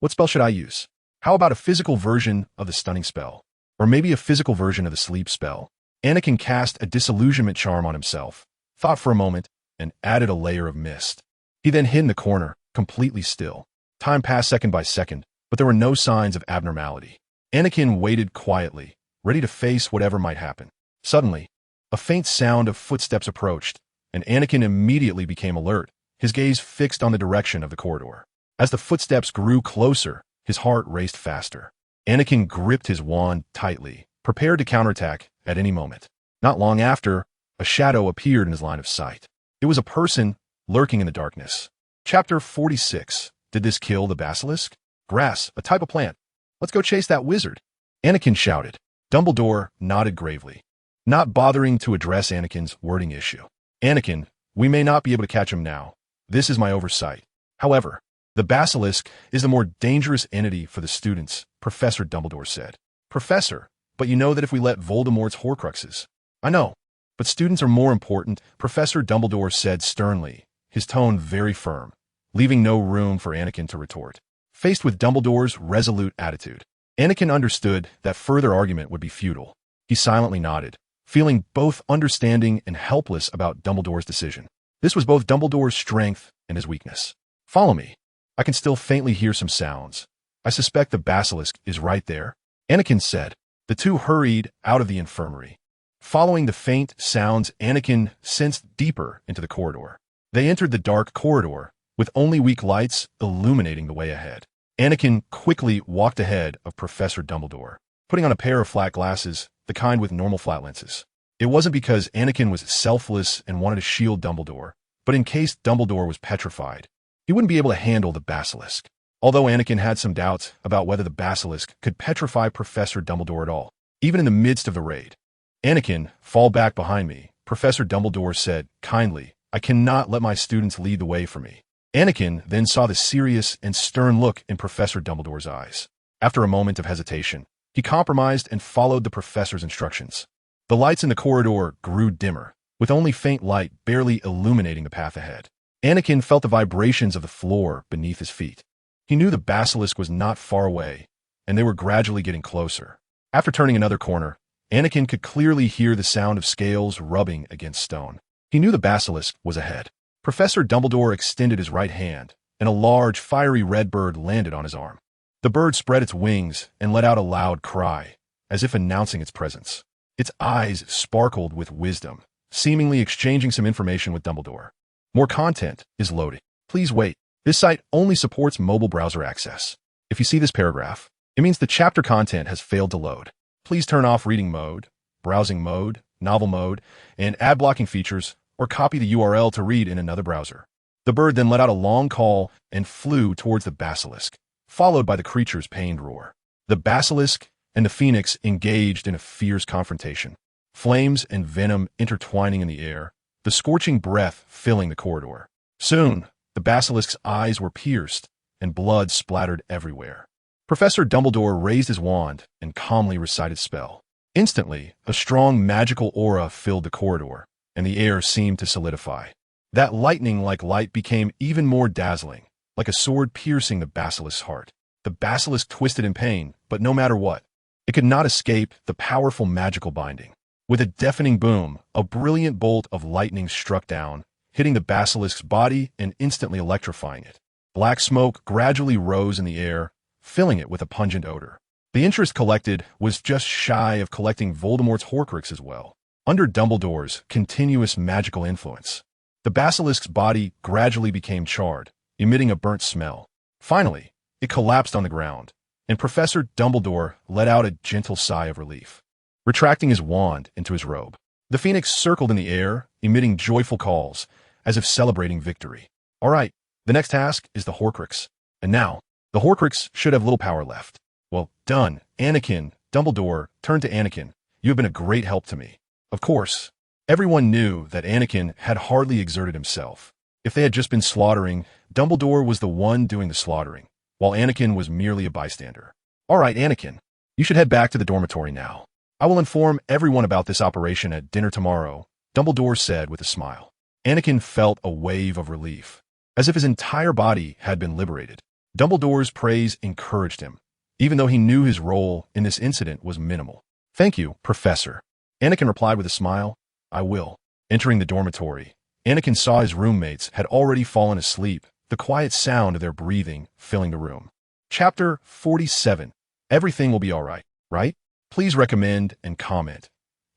What spell should I use? How about a physical version of the stunning spell? Or maybe a physical version of the sleep spell? Anakin cast a disillusionment charm on himself, thought for a moment, and added a layer of mist. He then hid in the corner, completely still. Time passed second by second, but there were no signs of abnormality. Anakin waited quietly, ready to face whatever might happen. Suddenly, a faint sound of footsteps approached, and Anakin immediately became alert, his gaze fixed on the direction of the corridor. As the footsteps grew closer, his heart raced faster. Anakin gripped his wand tightly, prepared to counterattack at any moment. Not long after, a shadow appeared in his line of sight. It was a person lurking in the darkness. Chapter 46. Did this kill the basilisk? Grass, a type of plant. Let's go chase that wizard, Anakin shouted. Dumbledore nodded gravely, not bothering to address Anakin's wording issue. Anakin, we may not be able to catch him now. This is my oversight. However, the basilisk is the more dangerous entity for the students, Professor Dumbledore said. Professor, but you know that if we let Voldemort's Horcruxes. I know, but students are more important, Professor Dumbledore said sternly, his tone very firm, leaving no room for Anakin to retort. Faced with Dumbledore's resolute attitude, Anakin understood that further argument would be futile. He silently nodded, feeling both understanding and helpless about Dumbledore's decision. This was both Dumbledore's strength and his weakness. Follow me. I can still faintly hear some sounds. I suspect the basilisk is right there, Anakin said. The two hurried out of the infirmary. Following the faint sounds, Anakin sensed deeper into the corridor. They entered the dark corridor, with only weak lights illuminating the way ahead. Anakin quickly walked ahead of Professor Dumbledore, putting on a pair of flat glasses, the kind with normal flat lenses. It wasn't because Anakin was selfless and wanted to shield Dumbledore, but in case Dumbledore was petrified, he wouldn't be able to handle the basilisk. Although Anakin had some doubts about whether the basilisk could petrify Professor Dumbledore at all, even in the midst of the raid. Anakin, fall back behind me, Professor Dumbledore said kindly, I cannot let my students lead the way for me. Anakin then saw the serious and stern look in Professor Dumbledore's eyes. After a moment of hesitation, he compromised and followed the professor's instructions. The lights in the corridor grew dimmer, with only faint light barely illuminating the path ahead. Anakin felt the vibrations of the floor beneath his feet. He knew the basilisk was not far away, and they were gradually getting closer. After turning another corner, Anakin could clearly hear the sound of scales rubbing against stone. He knew the basilisk was ahead. Professor Dumbledore extended his right hand, and a large, fiery red bird landed on his arm. The bird spread its wings and let out a loud cry, as if announcing its presence. Its eyes sparkled with wisdom, seemingly exchanging some information with Dumbledore. More content is loading. Please wait. This site only supports mobile browser access. If you see this paragraph, it means the chapter content has failed to load. Please turn off reading mode, browsing mode, novel mode, and ad blocking features, or copy the URL to read in another browser. The bird then let out a long call and flew towards the basilisk, followed by the creature's pained roar. The basilisk and the phoenix engaged in a fierce confrontation, flames and venom intertwining in the air, the scorching breath filling the corridor. Soon, the basilisk's eyes were pierced, and blood splattered everywhere. Professor Dumbledore raised his wand and calmly recited spell. Instantly, a strong magical aura filled the corridor, and the air seemed to solidify. That lightning-like light became even more dazzling, like a sword piercing the basilisk's heart. The basilisk twisted in pain, but no matter what, it could not escape the powerful magical binding. With a deafening boom, a brilliant bolt of lightning struck down, hitting the basilisk's body and instantly electrifying it. Black smoke gradually rose in the air, filling it with a pungent odor. The interest collected was just shy of collecting Voldemort's Horcrux as well. Under Dumbledore's continuous magical influence, the basilisk's body gradually became charred, emitting a burnt smell. Finally, it collapsed on the ground, and Professor Dumbledore let out a gentle sigh of relief, retracting his wand into his robe. The phoenix circled in the air, emitting joyful calls, as if celebrating victory. All right, the next task is the Horcrux. And now, the Horcrux should have little power left. Well, done. Anakin, Dumbledore turned to Anakin. You have been a great help to me. Of course, everyone knew that Anakin had hardly exerted himself. If they had just been slaughtering, Dumbledore was the one doing the slaughtering, while Anakin was merely a bystander. All right, Anakin, you should head back to the dormitory now. I will inform everyone about this operation at dinner tomorrow, Dumbledore said with a smile. Anakin felt a wave of relief, as if his entire body had been liberated. Dumbledore's praise encouraged him, even though he knew his role in this incident was minimal. Thank you, Professor. Anakin replied with a smile. I will. Entering the dormitory, Anakin saw his roommates had already fallen asleep, the quiet sound of their breathing filling the room. Chapter 47. Everything will be all right, right? Please recommend and comment.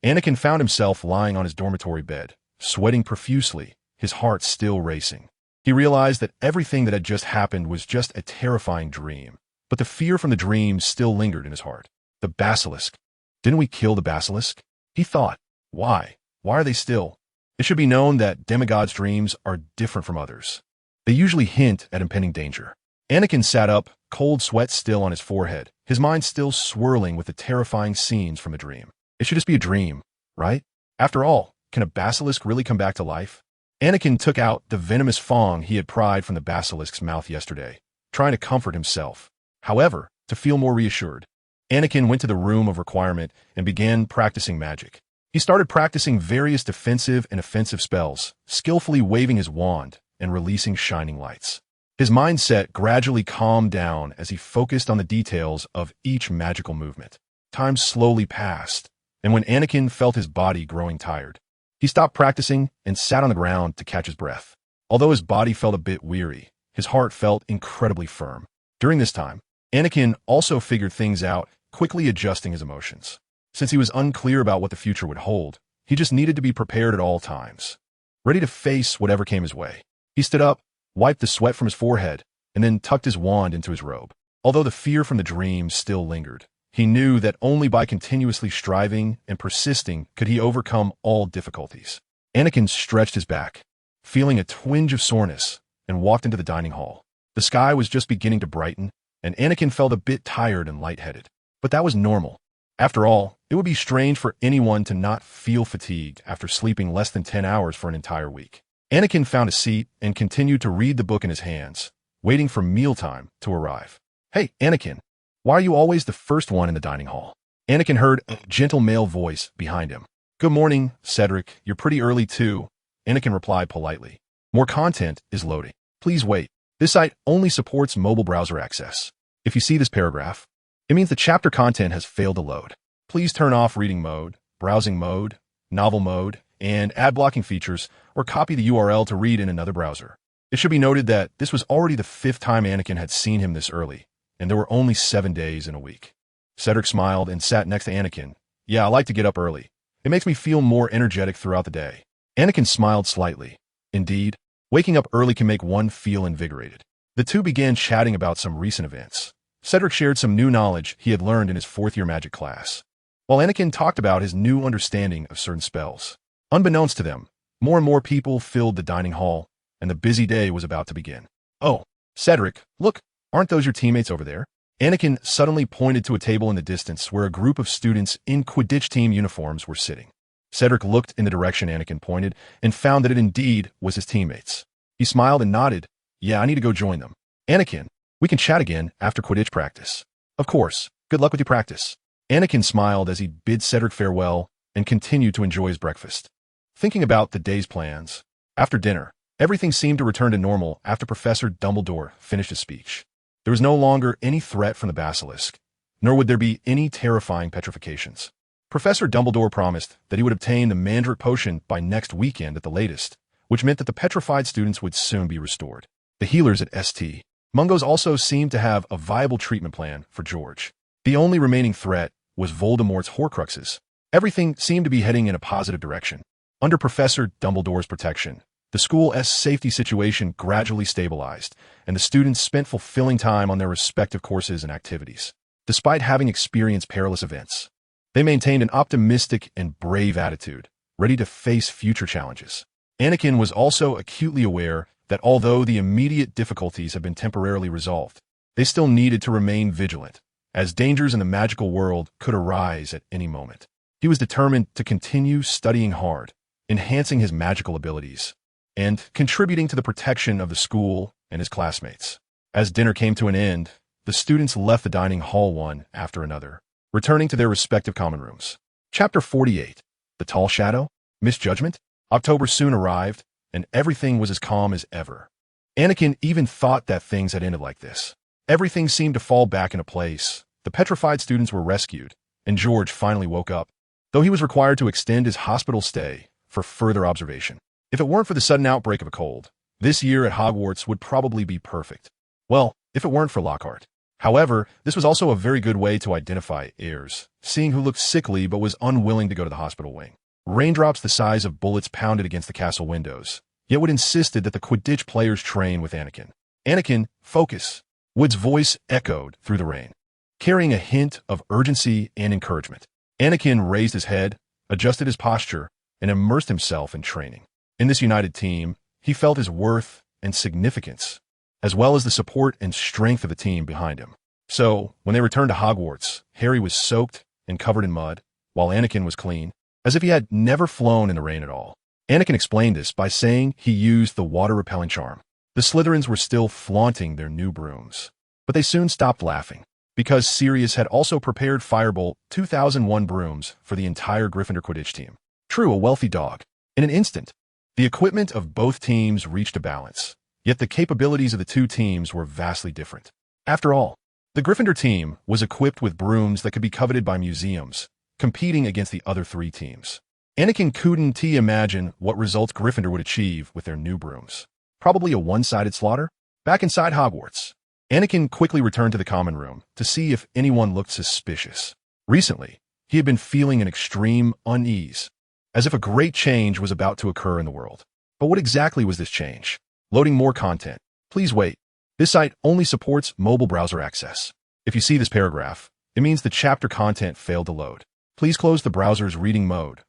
Anakin found himself lying on his dormitory bed, sweating profusely, his heart still racing. He realized that everything that had just happened was just a terrifying dream, but the fear from the dream still lingered in his heart. The basilisk. Didn't we kill the basilisk? He thought. Why? Why are they still? It should be known that demigods' dreams are different from others. They usually hint at impending danger. Anakin sat up, cold sweat still on his forehead, his mind still swirling with the terrifying scenes from the dream. It should just be a dream, right? After all, can a basilisk really come back to life? Anakin took out the venomous fang he had pried from the basilisk's mouth yesterday, trying to comfort himself. However, to feel more reassured, Anakin went to the room of requirement and began practicing magic. He started practicing various defensive and offensive spells, skillfully waving his wand and releasing shining lights. His mindset gradually calmed down as he focused on the details of each magical movement. Time slowly passed, and when Anakin felt his body growing tired, he stopped practicing and sat on the ground to catch his breath. Although his body felt a bit weary, his heart felt incredibly firm. During this time, Anakin also figured things out, quickly adjusting his emotions. Since he was unclear about what the future would hold, he just needed to be prepared at all times, ready to face whatever came his way. He stood up, wiped the sweat from his forehead, and then tucked his wand into his robe. Although the fear from the dream still lingered, he knew that only by continuously striving and persisting could he overcome all difficulties. Anakin stretched his back, feeling a twinge of soreness, and walked into the dining hall. The sky was just beginning to brighten, and Anakin felt a bit tired and lightheaded. But that was normal. After all, it would be strange for anyone to not feel fatigued after sleeping less than 10 hours for an entire week. Anakin found a seat and continued to read the book in his hands, waiting for mealtime to arrive. "Hey, Anakin, why are you always the first one in the dining hall?" Anakin heard a gentle male voice behind him. "Good morning, Cedric. You're pretty early too," Anakin replied politely. "More content is loading. Please wait. This site only supports mobile browser access. If you see this paragraph, it means the chapter content has failed to load. Please turn off reading mode, browsing mode, novel mode, and ad blocking features, or copy the URL to read in another browser." It should be noted that this was already the 5th time Anakin had seen him this early, and there were only 7 days in a week. Cedric smiled and sat next to Anakin. "Yeah, I like to get up early. It makes me feel more energetic throughout the day." Anakin smiled slightly. Indeed, waking up early can make one feel invigorated. The two began chatting about some recent events. Cedric shared some new knowledge he had learned in his 4th-year magic class, while Anakin talked about his new understanding of certain spells. Unbeknownst to them, more and more people filled the dining hall, and the busy day was about to begin. "Oh, Cedric, look, aren't those your teammates over there?" Anakin suddenly pointed to a table in the distance where a group of students in Quidditch team uniforms were sitting. Cedric looked in the direction Anakin pointed and found that it indeed was his teammates. He smiled and nodded. "Yeah, I need to go join them. Anakin, we can chat again after Quidditch practice." "Of course. Good luck with your practice." Anakin smiled as he bid Cedric farewell and continued to enjoy his breakfast. Thinking about the day's plans, after dinner, everything seemed to return to normal after Professor Dumbledore finished his speech. There was no longer any threat from the basilisk, nor would there be any terrifying petrifications. Professor Dumbledore promised that he would obtain the Mandrake Potion by next weekend at the latest, which meant that the petrified students would soon be restored. The healers at St. Mungo's also seemed to have a viable treatment plan for George. The only remaining threat was Voldemort's Horcruxes. Everything seemed to be heading in a positive direction. Under Professor Dumbledore's protection, the school's safety situation gradually stabilized, and the students spent fulfilling time on their respective courses and activities. Despite having experienced perilous events, they maintained an optimistic and brave attitude, ready to face future challenges. Anakin was also acutely aware that although the immediate difficulties had been temporarily resolved, they still needed to remain vigilant, as dangers in the magical world could arise at any moment. He was determined to continue studying hard, enhancing his magical abilities, and contributing to the protection of the school and his classmates. As dinner came to an end, the students left the dining hall one after another, returning to their respective common rooms. Chapter 48. The Tall Shadow? Misjudgment? October soon arrived, and everything was as calm as ever. Anakin even thought that things had ended like this. Everything seemed to fall back into place. The petrified students were rescued, and George finally woke up, though he was required to extend his hospital stay for further observation. If it weren't for the sudden outbreak of a cold, this year at Hogwarts would probably be perfect. Well, if it weren't for Lockhart. However, this was also a very good way to identify heirs, seeing who looked sickly but was unwilling to go to the hospital wing. Raindrops the size of bullets pounded against the castle windows, yet Wood insisted that the Quidditch players train with Anakin. "Anakin, focus!" Wood's voice echoed through the rain, carrying a hint of urgency and encouragement. Anakin raised his head, adjusted his posture, and immersed himself in training. In this united team, he felt his worth and significance, as well as the support and strength of the team behind him. So, when they returned to Hogwarts, Harry was soaked and covered in mud, while Anakin was clean, as if he had never flown in the rain at all. Anakin explained this by saying he used the water-repelling charm. The Slytherins were still flaunting their new brooms, but they soon stopped laughing, because Sirius had also prepared Firebolt 2001 brooms for the entire Gryffindor Quidditch team. True, a wealthy dog. In an instant, the equipment of both teams reached a balance, yet the capabilities of the two teams were vastly different. After all, the Gryffindor team was equipped with brooms that could be coveted by museums, competing against the other three teams. Anakin couldn't imagine what results Gryffindor would achieve with their new brooms. Probably a one-sided slaughter? Back inside Hogwarts, Anakin quickly returned to the common room to see if anyone looked suspicious. Recently, he had been feeling an extreme unease, as if a great change was about to occur in the world. But what exactly was this change? Loading more content. Please wait. This site only supports mobile browser access. If you see this paragraph, it means the chapter content failed to load. Please close the browser's reading mode,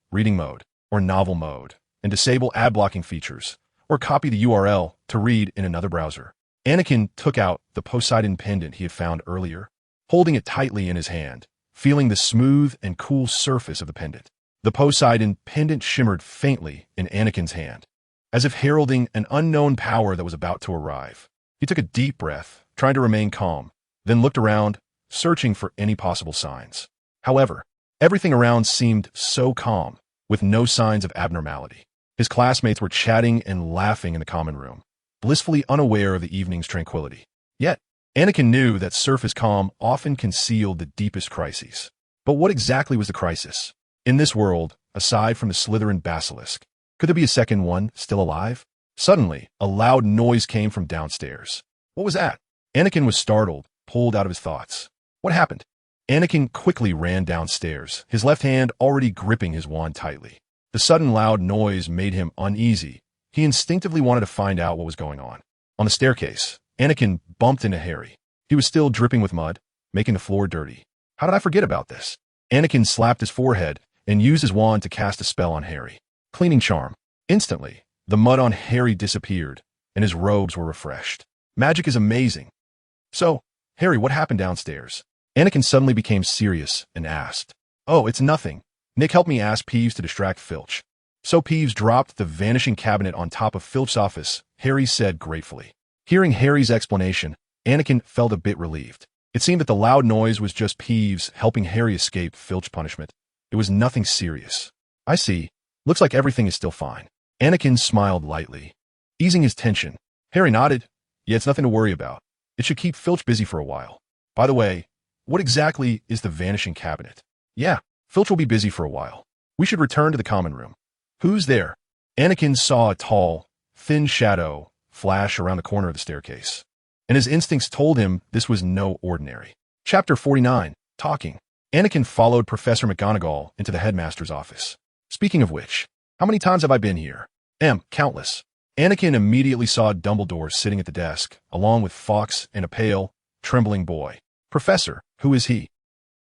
or novel mode, and disable ad blocking features, or copy the URL to read in another browser. Anakin took out the Poseidon pendant he had found earlier, holding it tightly in his hand, feeling the smooth and cool surface of the pendant. The Poseidon pendant shimmered faintly in Anakin's hand, as if heralding an unknown power that was about to arrive. He took a deep breath, trying to remain calm, then looked around, searching for any possible signs. However, everything around seemed so calm, with no signs of abnormality. His classmates were chatting and laughing in the common room, blissfully unaware of the evening's tranquility. Yet, Anakin knew that surface calm often concealed the deepest crises. But what exactly was the crisis? In this world, aside from the Slytherin basilisk, could there be a second one still alive? Suddenly, a loud noise came from downstairs. What was that? Anakin was startled, pulled out of his thoughts. What happened? Anakin quickly ran downstairs, his left hand already gripping his wand tightly. The sudden loud noise made him uneasy. He instinctively wanted to find out what was going on. On the staircase, Anakin bumped into Harry. He was still dripping with mud, making the floor dirty. How did I forget about this? Anakin slapped his forehead and used his wand to cast a spell on Harry. Cleaning charm. Instantly, the mud on Harry disappeared, and his robes were refreshed. Magic is amazing. So, Harry, what happened downstairs? Anakin suddenly became serious and asked. Oh, it's nothing. Nick helped me ask Peeves to distract Filch. So Peeves dropped the vanishing cabinet on top of Filch's office, Harry said gratefully. Hearing Harry's explanation, Anakin felt a bit relieved. It seemed that the loud noise was just Peeves helping Harry escape Filch punishment. It was nothing serious. I see. Looks like everything is still fine. Anakin smiled lightly, easing his tension. Harry nodded. Yeah, it's nothing to worry about. It should keep Filch busy for a while. By the way, what exactly is the vanishing cabinet? Yeah, Filch will be busy for a while. We should return to the common room. Who's there? Anakin saw a tall, thin shadow flash around the corner of the staircase, and his instincts told him this was no ordinary. Chapter 49, Talking. Anakin followed Professor McGonagall into the headmaster's office. Speaking of which, how many times have I been here? Countless. Anakin immediately saw Dumbledore sitting at the desk, along with Fawkes and a pale, trembling boy. Professor, who is he?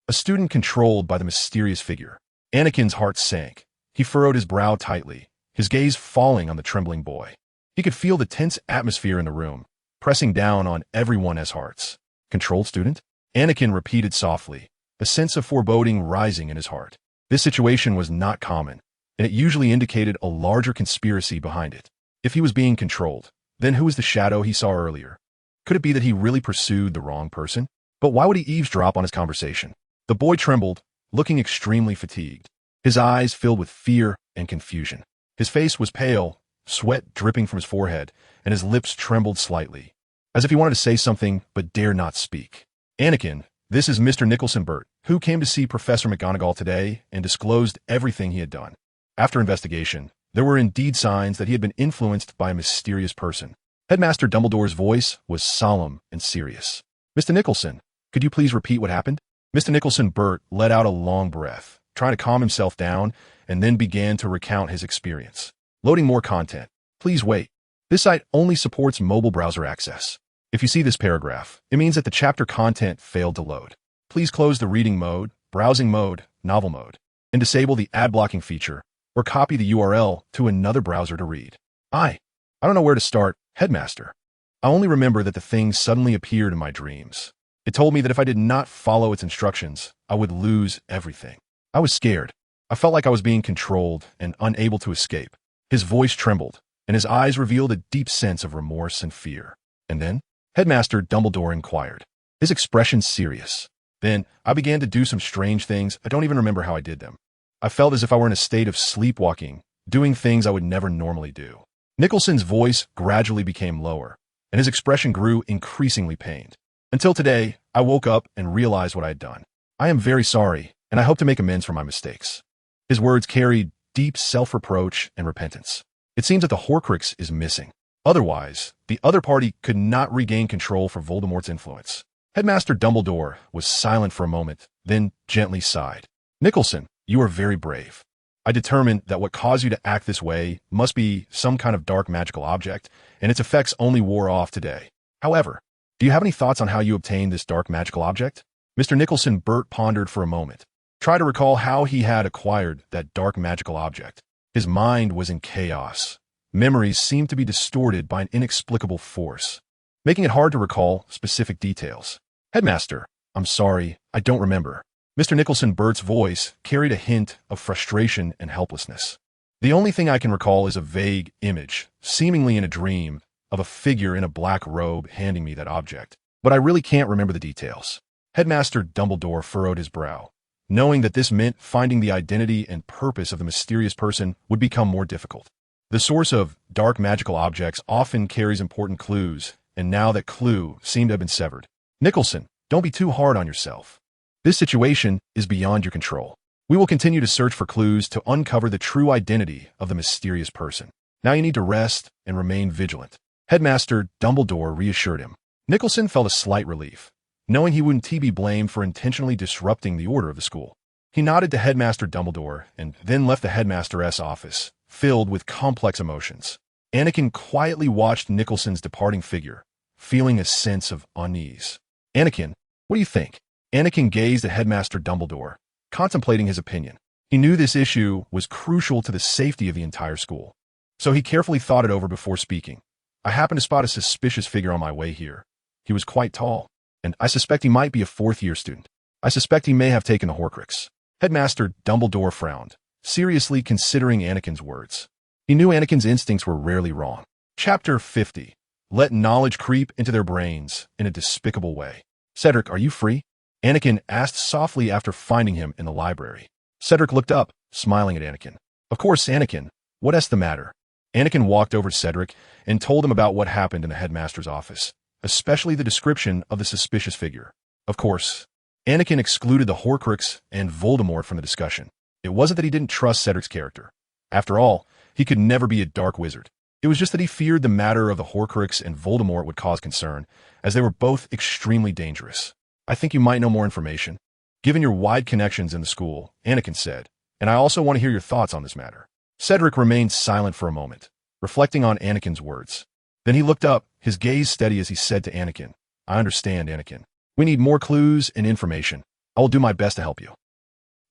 A student controlled by the mysterious figure. Anakin's heart sank. He furrowed his brow tightly, his gaze falling on the trembling boy. He could feel the tense atmosphere in the room, pressing down on everyone's hearts. Controlled student? Anakin repeated softly, a sense of foreboding rising in his heart. This situation was not common, and it usually indicated a larger conspiracy behind it. If he was being controlled, then who was the shadow he saw earlier? Could it be that he really pursued the wrong person? But why would he eavesdrop on his conversation? The boy trembled, looking extremely fatigued. His eyes filled with fear and confusion. His face was pale, sweat dripping from his forehead, and his lips trembled slightly, as if he wanted to say something but dare not speak. Anakin, this is Mr. Nicholson Burt, who came to see Professor McGonagall today and disclosed everything he had done. After investigation, there were indeed signs that he had been influenced by a mysterious person. Headmaster Dumbledore's voice was solemn and serious. Mr. Nicholson, could you please repeat what happened? Mr. Nicholson Burt let out a long breath, trying to calm himself down, and then began to recount his experience. Loading more content. Please wait. This site only supports mobile browser access. If you see this paragraph, it means that the chapter content failed to load. Please close the reading mode, browsing mode, novel mode, and disable the ad blocking feature, or copy the URL to another browser to read. I don't know where to start, Headmaster. I only remember that the thing suddenly appeared in my dreams. It told me that if I did not follow its instructions, I would lose everything. I was scared. I felt like I was being controlled and unable to escape. His voice trembled, and his eyes revealed a deep sense of remorse and fear. And then, Headmaster Dumbledore inquired, his expression serious. Then, I began to do some strange things. I don't even remember how I did them. I felt as if I were in a state of sleepwalking, doing things I would never normally do. Nicholson's voice gradually became lower, and his expression grew increasingly pained. Until today, I woke up and realized what I had done. I am very sorry, and I hope to make amends for my mistakes. His words carried deep self-reproach and repentance. It seems that the Horcrux is missing. Otherwise, the other party could not regain control for Voldemort's influence. Headmaster Dumbledore was silent for a moment, then gently sighed. Nicholson, you are very brave. I determined that what caused you to act this way must be some kind of dark magical object, and its effects only wore off today. However, do you have any thoughts on how you obtained this dark magical object? Mr. Nicholson Burt pondered for a moment, tried to recall how he had acquired that dark magical object. His mind was in chaos. Memories seemed to be distorted by an inexplicable force, making it hard to recall specific details. Headmaster, I'm sorry, I don't remember. Mr. Nicholson Burt's voice carried a hint of frustration and helplessness. The only thing I can recall is a vague image, seemingly in a dream, of a figure in a black robe handing me that object. But I really can't remember the details. Headmaster Dumbledore furrowed his brow, knowing that this meant finding the identity and purpose of the mysterious person would become more difficult. The source of dark magical objects often carries important clues, and now that clue seemed to have been severed. Nicholson, don't be too hard on yourself. This situation is beyond your control. We will continue to search for clues to uncover the true identity of the mysterious person. Now you need to rest and remain vigilant. Headmaster Dumbledore reassured him. Nicholson felt a slight relief, knowing he wouldn't be blamed for intentionally disrupting the order of the school. He nodded to Headmaster Dumbledore and then left the headmaster's office, filled with complex emotions. Anakin quietly watched Nicholson's departing figure, feeling a sense of unease. Anakin, what do you think? Anakin gazed at Headmaster Dumbledore, contemplating his opinion. He knew this issue was crucial to the safety of the entire school, so he carefully thought it over before speaking. I happened to spot a suspicious figure on my way here. He was quite tall, and I suspect he might be a fourth-year student. I suspect he may have taken the Horcrux. Headmaster Dumbledore frowned, seriously considering Anakin's words. He knew Anakin's instincts were rarely wrong. Chapter 50. Let knowledge creep into their brains in a despicable way. Cedric, are you free? Anakin asked softly after finding him in the library. Cedric looked up, smiling at Anakin. Of course, Anakin. What's the matter? Anakin walked over to Cedric and told him about what happened in the headmaster's office, especially the description of the suspicious figure. Of course, Anakin excluded the Horcrux and Voldemort from the discussion. It wasn't that he didn't trust Cedric's character. After all, he could never be a dark wizard. It was just that he feared the matter of the Horcrux and Voldemort would cause concern, as they were both extremely dangerous. I think you might know more information. Given your wide connections in the school, Anakin said, and I also want to hear your thoughts on this matter. Cedric remained silent for a moment, reflecting on Anakin's words. Then he looked up, his gaze steady as he said to Anakin, I understand, Anakin. We need more clues and information. I will do my best to help you.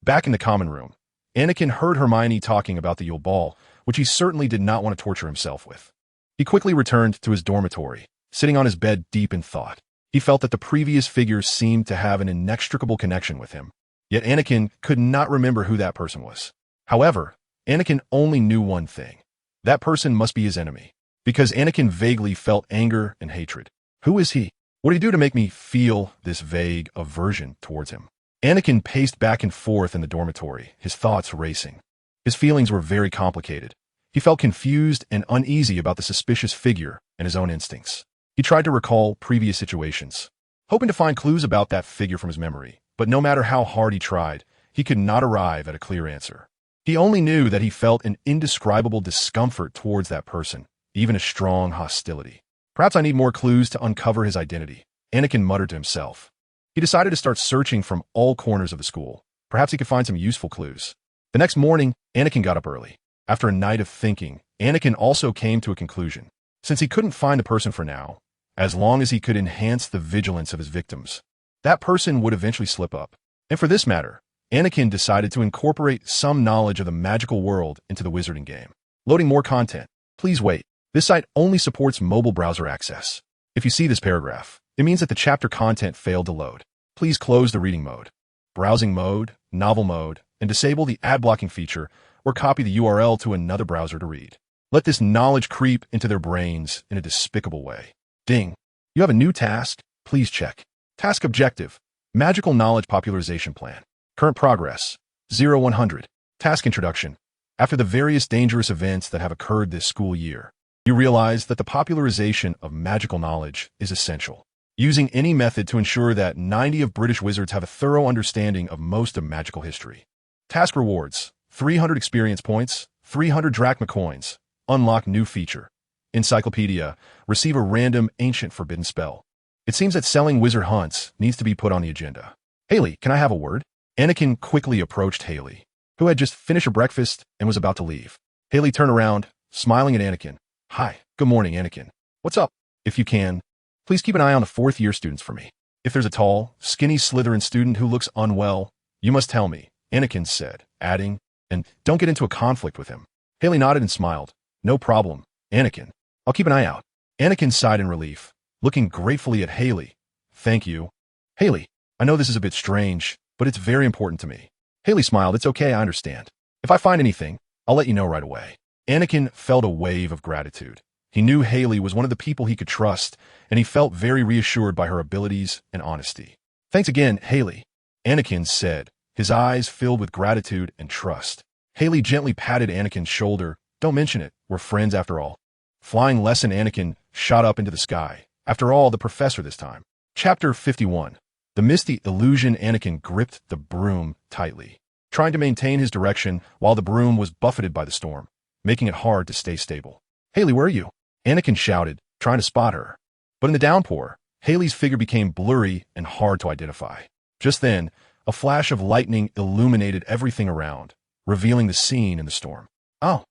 Back in the common room, Anakin heard Hermione talking about the Yule Ball, which he certainly did not want to torture himself with. He quickly returned to his dormitory, sitting on his bed deep in thought. He felt that the previous figures seemed to have an inextricable connection with him. Yet Anakin could not remember who that person was. However, Anakin only knew one thing. That person must be his enemy, because Anakin vaguely felt anger and hatred. Who is he? What did he do to make me feel this vague aversion towards him? Anakin paced back and forth in the dormitory, his thoughts racing. His feelings were very complicated. He felt confused and uneasy about the suspicious figure and his own instincts. He tried to recall previous situations, hoping to find clues about that figure from his memory, but no matter how hard he tried, he could not arrive at a clear answer. He only knew that he felt an indescribable discomfort towards that person, even a strong hostility. Perhaps I need more clues to uncover his identity, Anakin muttered to himself. He decided to start searching from all corners of the school. Perhaps he could find some useful clues. The next morning, Anakin got up early. After a night of thinking, Anakin also came to a conclusion. Since he couldn't find the person for now, as long as he could enhance the vigilance of his victims, that person would eventually slip up. And for this matter, Anakin decided to incorporate some knowledge of the magical world into the wizarding game. Loading more content. Please wait. This site only supports mobile browser access. If you see this paragraph, it means that the chapter content failed to load. Please close the reading mode, browsing mode, novel mode, and disable the ad blocking feature, or copy the URL to another browser to read. Let this knowledge creep into their brains in a despicable way. Ding. You have a new task. Please check. Task objective. Magical Knowledge Popularization Plan. Current progress. 0-100. Task introduction. After the various dangerous events that have occurred this school year, you realize that the popularization of magical knowledge is essential. Using any method to ensure that 90 of British wizards have a thorough understanding of most of magical history. Task rewards. 300 experience points, 300 drachma coins. Unlock new feature. Encyclopedia. Receive a random ancient forbidden spell. It seems that selling wizard hunts needs to be put on the agenda. Haley, can I have a word? Anakin quickly approached Haley, who had just finished her breakfast and was about to leave. Haley turned around, smiling at Anakin. Hi, good morning, Anakin. What's up? If you can, please keep an eye on the fourth-year students for me. If there's a tall, skinny Slytherin student who looks unwell, you must tell me, Anakin said, adding, and don't get into a conflict with him. Haley nodded and smiled. No problem, Anakin. I'll keep an eye out. Anakin sighed in relief, looking gratefully at Haley. Thank you. Haley, I know this is a bit strange, but it's very important to me. Haley smiled. It's okay, I understand. If I find anything, I'll let you know right away. Anakin felt a wave of gratitude. He knew Haley was one of the people he could trust, and he felt very reassured by her abilities and honesty. Thanks again, Haley, Anakin said, his eyes filled with gratitude and trust. Haley gently patted Anakin's shoulder. Don't mention it, we're friends after all. Flying lesson Anakin shot up into the sky. After all, the professor this time. Chapter 51. The misty illusion. Anakin gripped the broom tightly, trying to maintain his direction while the broom was buffeted by the storm, making it hard to stay stable. Haley, where are you? Anakin shouted, trying to spot her. But in the downpour, Haley's figure became blurry and hard to identify. Just then, a flash of lightning illuminated everything around, revealing the scene in the storm. Oh!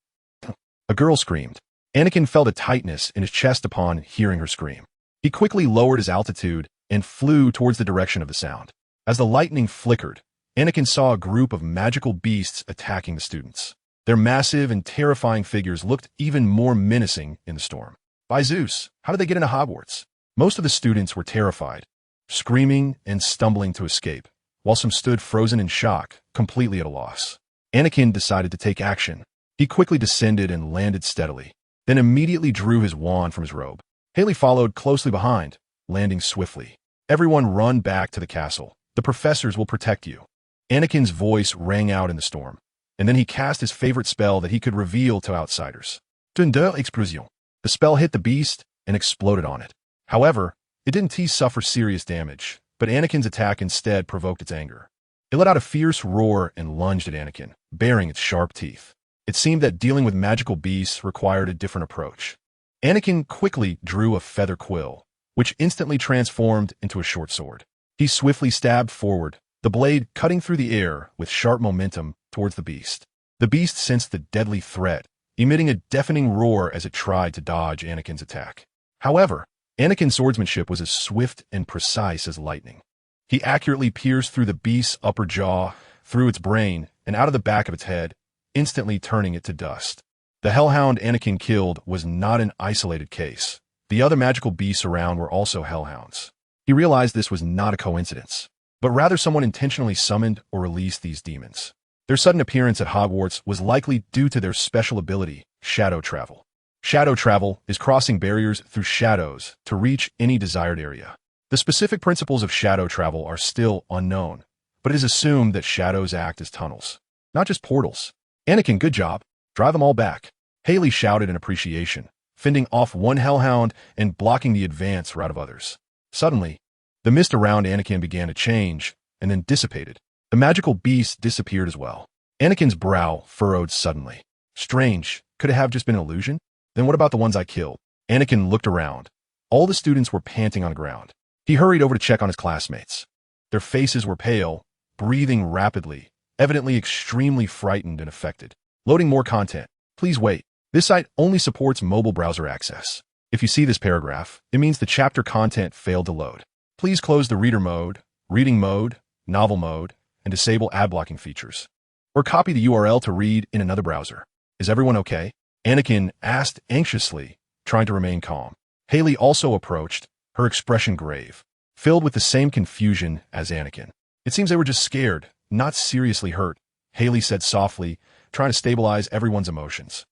A girl screamed. Anakin felt a tightness in his chest upon hearing her scream. He quickly lowered his altitude and flew towards the direction of the sound. As the lightning flickered, Anakin saw a group of magical beasts attacking the students. Their massive and terrifying figures looked even more menacing in the storm. By Zeus, how did they get into Hogwarts? Most of the students were terrified, screaming and stumbling to escape, while some stood frozen in shock, completely at a loss. Anakin decided to take action. He quickly descended and landed steadily, then immediately drew his wand from his robe. Haley followed closely behind, landing swiftly. Everyone run back to the castle. The professors will protect you. Anakin's voice rang out in the storm, and then he cast his favorite spell that he could reveal to outsiders. Thunder explosion. The spell hit the beast and exploded on it. However, it didn't suffer serious damage, but Anakin's attack instead provoked its anger. It let out a fierce roar and lunged at Anakin, baring its sharp teeth. It seemed that dealing with magical beasts required a different approach. Anakin quickly drew a feather quill, which instantly transformed into a short sword. He swiftly stabbed forward, the blade cutting through the air with sharp momentum towards the beast. The beast sensed the deadly threat, emitting a deafening roar as it tried to dodge Anakin's attack. However, Anakin's swordsmanship was as swift and precise as lightning. He accurately pierced through the beast's upper jaw, through its brain, and out of the back of its head, instantly turning it to dust. The hellhound Anakin killed was not an isolated case. The other magical beasts around were also hellhounds. He realized this was not a coincidence, but rather someone intentionally summoned or released these demons. Their sudden appearance at Hogwarts was likely due to their special ability, shadow travel. Shadow travel is crossing barriers through shadows to reach any desired area. The specific principles of shadow travel are still unknown, but it is assumed that shadows act as tunnels, not just portals. Anakin, good job. Drive them all back. Haley shouted in appreciation, fending off one hellhound and blocking the advance route of others. Suddenly, the mist around Anakin began to change and then dissipated. The magical beast disappeared as well. Anakin's brow furrowed suddenly. Strange. Could it have just been an illusion? Then what about the ones I killed? Anakin looked around. All the students were panting on the ground. He hurried over to check on his classmates. Their faces were pale, breathing rapidly, evidently extremely frightened and affected. Loading more content. Please wait. This site only supports mobile browser access. If you see this paragraph, it means the chapter content failed to load. Please close the reader mode, reading mode, novel mode, and disable ad blocking features. Or copy the URL to read in another browser. Is everyone okay? Anakin asked anxiously, trying to remain calm. Haley also approached, her expression grave, filled with the same confusion as Anakin. It seems they were just scared, not seriously hurt, Haley said softly, trying to stabilize everyone's emotions.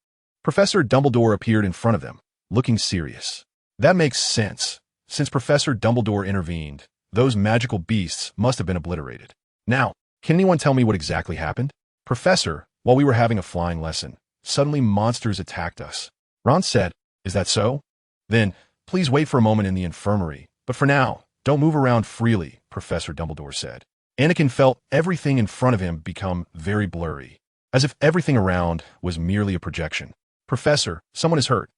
Professor Dumbledore appeared in front of them, looking serious. That makes sense. Since Professor Dumbledore intervened, those magical beasts must have been obliterated. Now, can anyone tell me what exactly happened? Professor, while we were having a flying lesson, suddenly monsters attacked us. Ron said, is that so? Then, please wait for a moment in the infirmary, but for now, don't move around freely, Professor Dumbledore said. Anakin felt everything in front of him become very blurry, as if everything around was merely a projection. Professor, someone is hurt.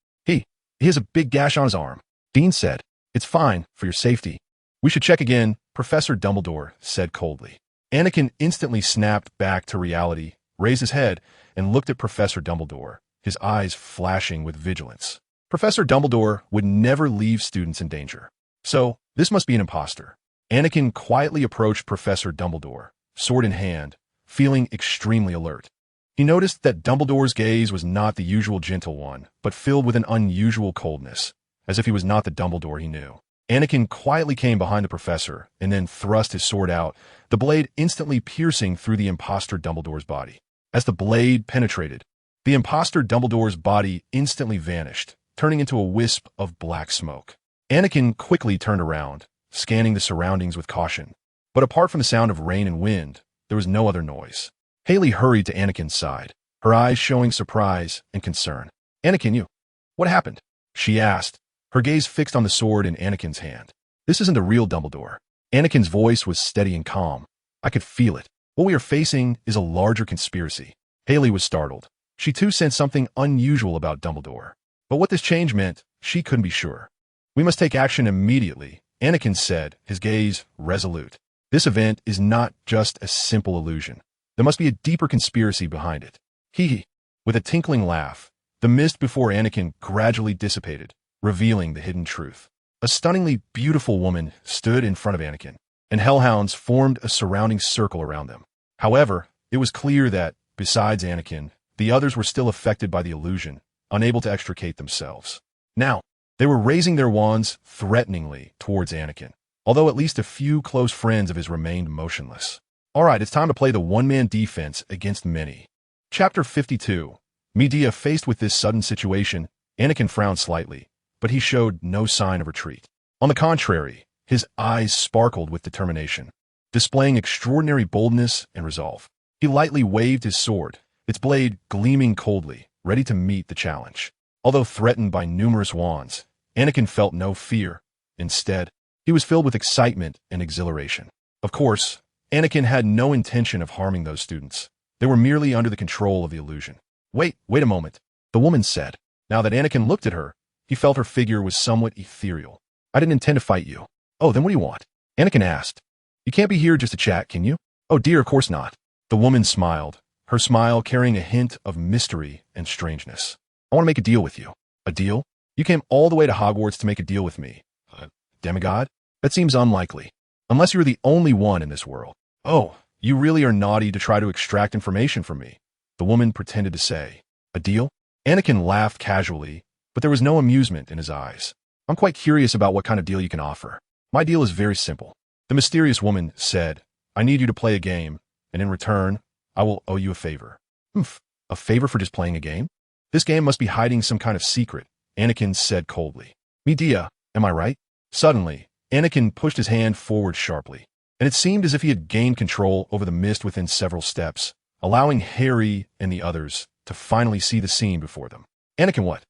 He has a big gash on his arm. Dean said, it's fine, for your safety. We should check again, Professor Dumbledore said coldly. Anakin instantly snapped back to reality, raised his head, and looked at Professor Dumbledore, his eyes flashing with vigilance. Professor Dumbledore would never leave students in danger. So, this must be an imposter. Anakin quietly approached Professor Dumbledore, sword in hand, feeling extremely alert. He noticed that Dumbledore's gaze was not the usual gentle one, but filled with an unusual coldness, as if he was not the Dumbledore he knew. Anakin quietly came behind the professor and then thrust his sword out, the blade instantly piercing through the imposter Dumbledore's body. As the blade penetrated, The imposter Dumbledore's body instantly vanished, turning into a wisp of black smoke. Anakin quickly turned around, scanning the surroundings with caution. But apart from the sound of rain and wind, there was no other noise. Haley hurried to Anakin's side, her eyes showing surprise and concern. "Anakin, you... what happened?" she asked, her gaze fixed on the sword in Anakin's hand. "This isn't the real Dumbledore." Anakin's voice was steady and calm. "I could feel it. What we are facing is a larger conspiracy." Haley was startled. She too sensed something unusual about Dumbledore. But what this change meant, she couldn't be sure. "We must take action immediately," Anakin said, his gaze resolute. "This event is not just a simple illusion. There must be a deeper conspiracy behind it." Hee. With a tinkling laugh, the mist before Anakin gradually dissipated, revealing the hidden truth. A stunningly beautiful woman stood in front of Anakin, and hellhounds formed a surrounding circle around them. However, it was clear that, besides Anakin, the others were still affected by the illusion, unable to extricate themselves. Now, they were raising their wands threateningly towards Anakin, although at least a few close friends of his remained motionless. All right, it's time to play the one-man defense against many. Chapter 52. Medea faced with this sudden situation, Anakin frowned slightly, but he showed no sign of retreat. On the contrary, his eyes sparkled with determination, displaying extraordinary boldness and resolve. He lightly waved his sword, its blade gleaming coldly, ready to meet the challenge. Although threatened by numerous wands, Anakin felt no fear. Instead, he was filled with excitement and exhilaration. Of course, Anakin had no intention of harming those students. They were merely under the control of the illusion. Wait a moment," the woman said. Now that Anakin looked at her, he felt her figure was somewhat ethereal. "I didn't intend to fight you." "Oh, then what do you want?" Anakin asked. "You can't be here just to chat, can you?" "Oh dear, of course not." The woman smiled, her smile carrying a hint of mystery and strangeness. "I want to make a deal with you." "A deal? You came all the way to Hogwarts to make a deal with me. Demigod? That seems unlikely. Unless you're the only one in this world." "Oh, you really are naughty to try to extract information from me," the woman pretended to say. "A deal?" Anakin laughed casually, but there was no amusement in his eyes. "I'm quite curious about what kind of deal you can offer." "My deal is very simple," the mysterious woman said. "I need you to play a game, and in return, I will owe you a favor." "Humph, a favor for just playing a game?" "This game must be hiding some kind of secret," Anakin said coldly. "Medea, am I right?" Suddenly, Anakin pushed his hand forward sharply, and it seemed as if he had gained control over the mist within several steps, allowing Harry and the others to finally see the scene before them. "Anakin, what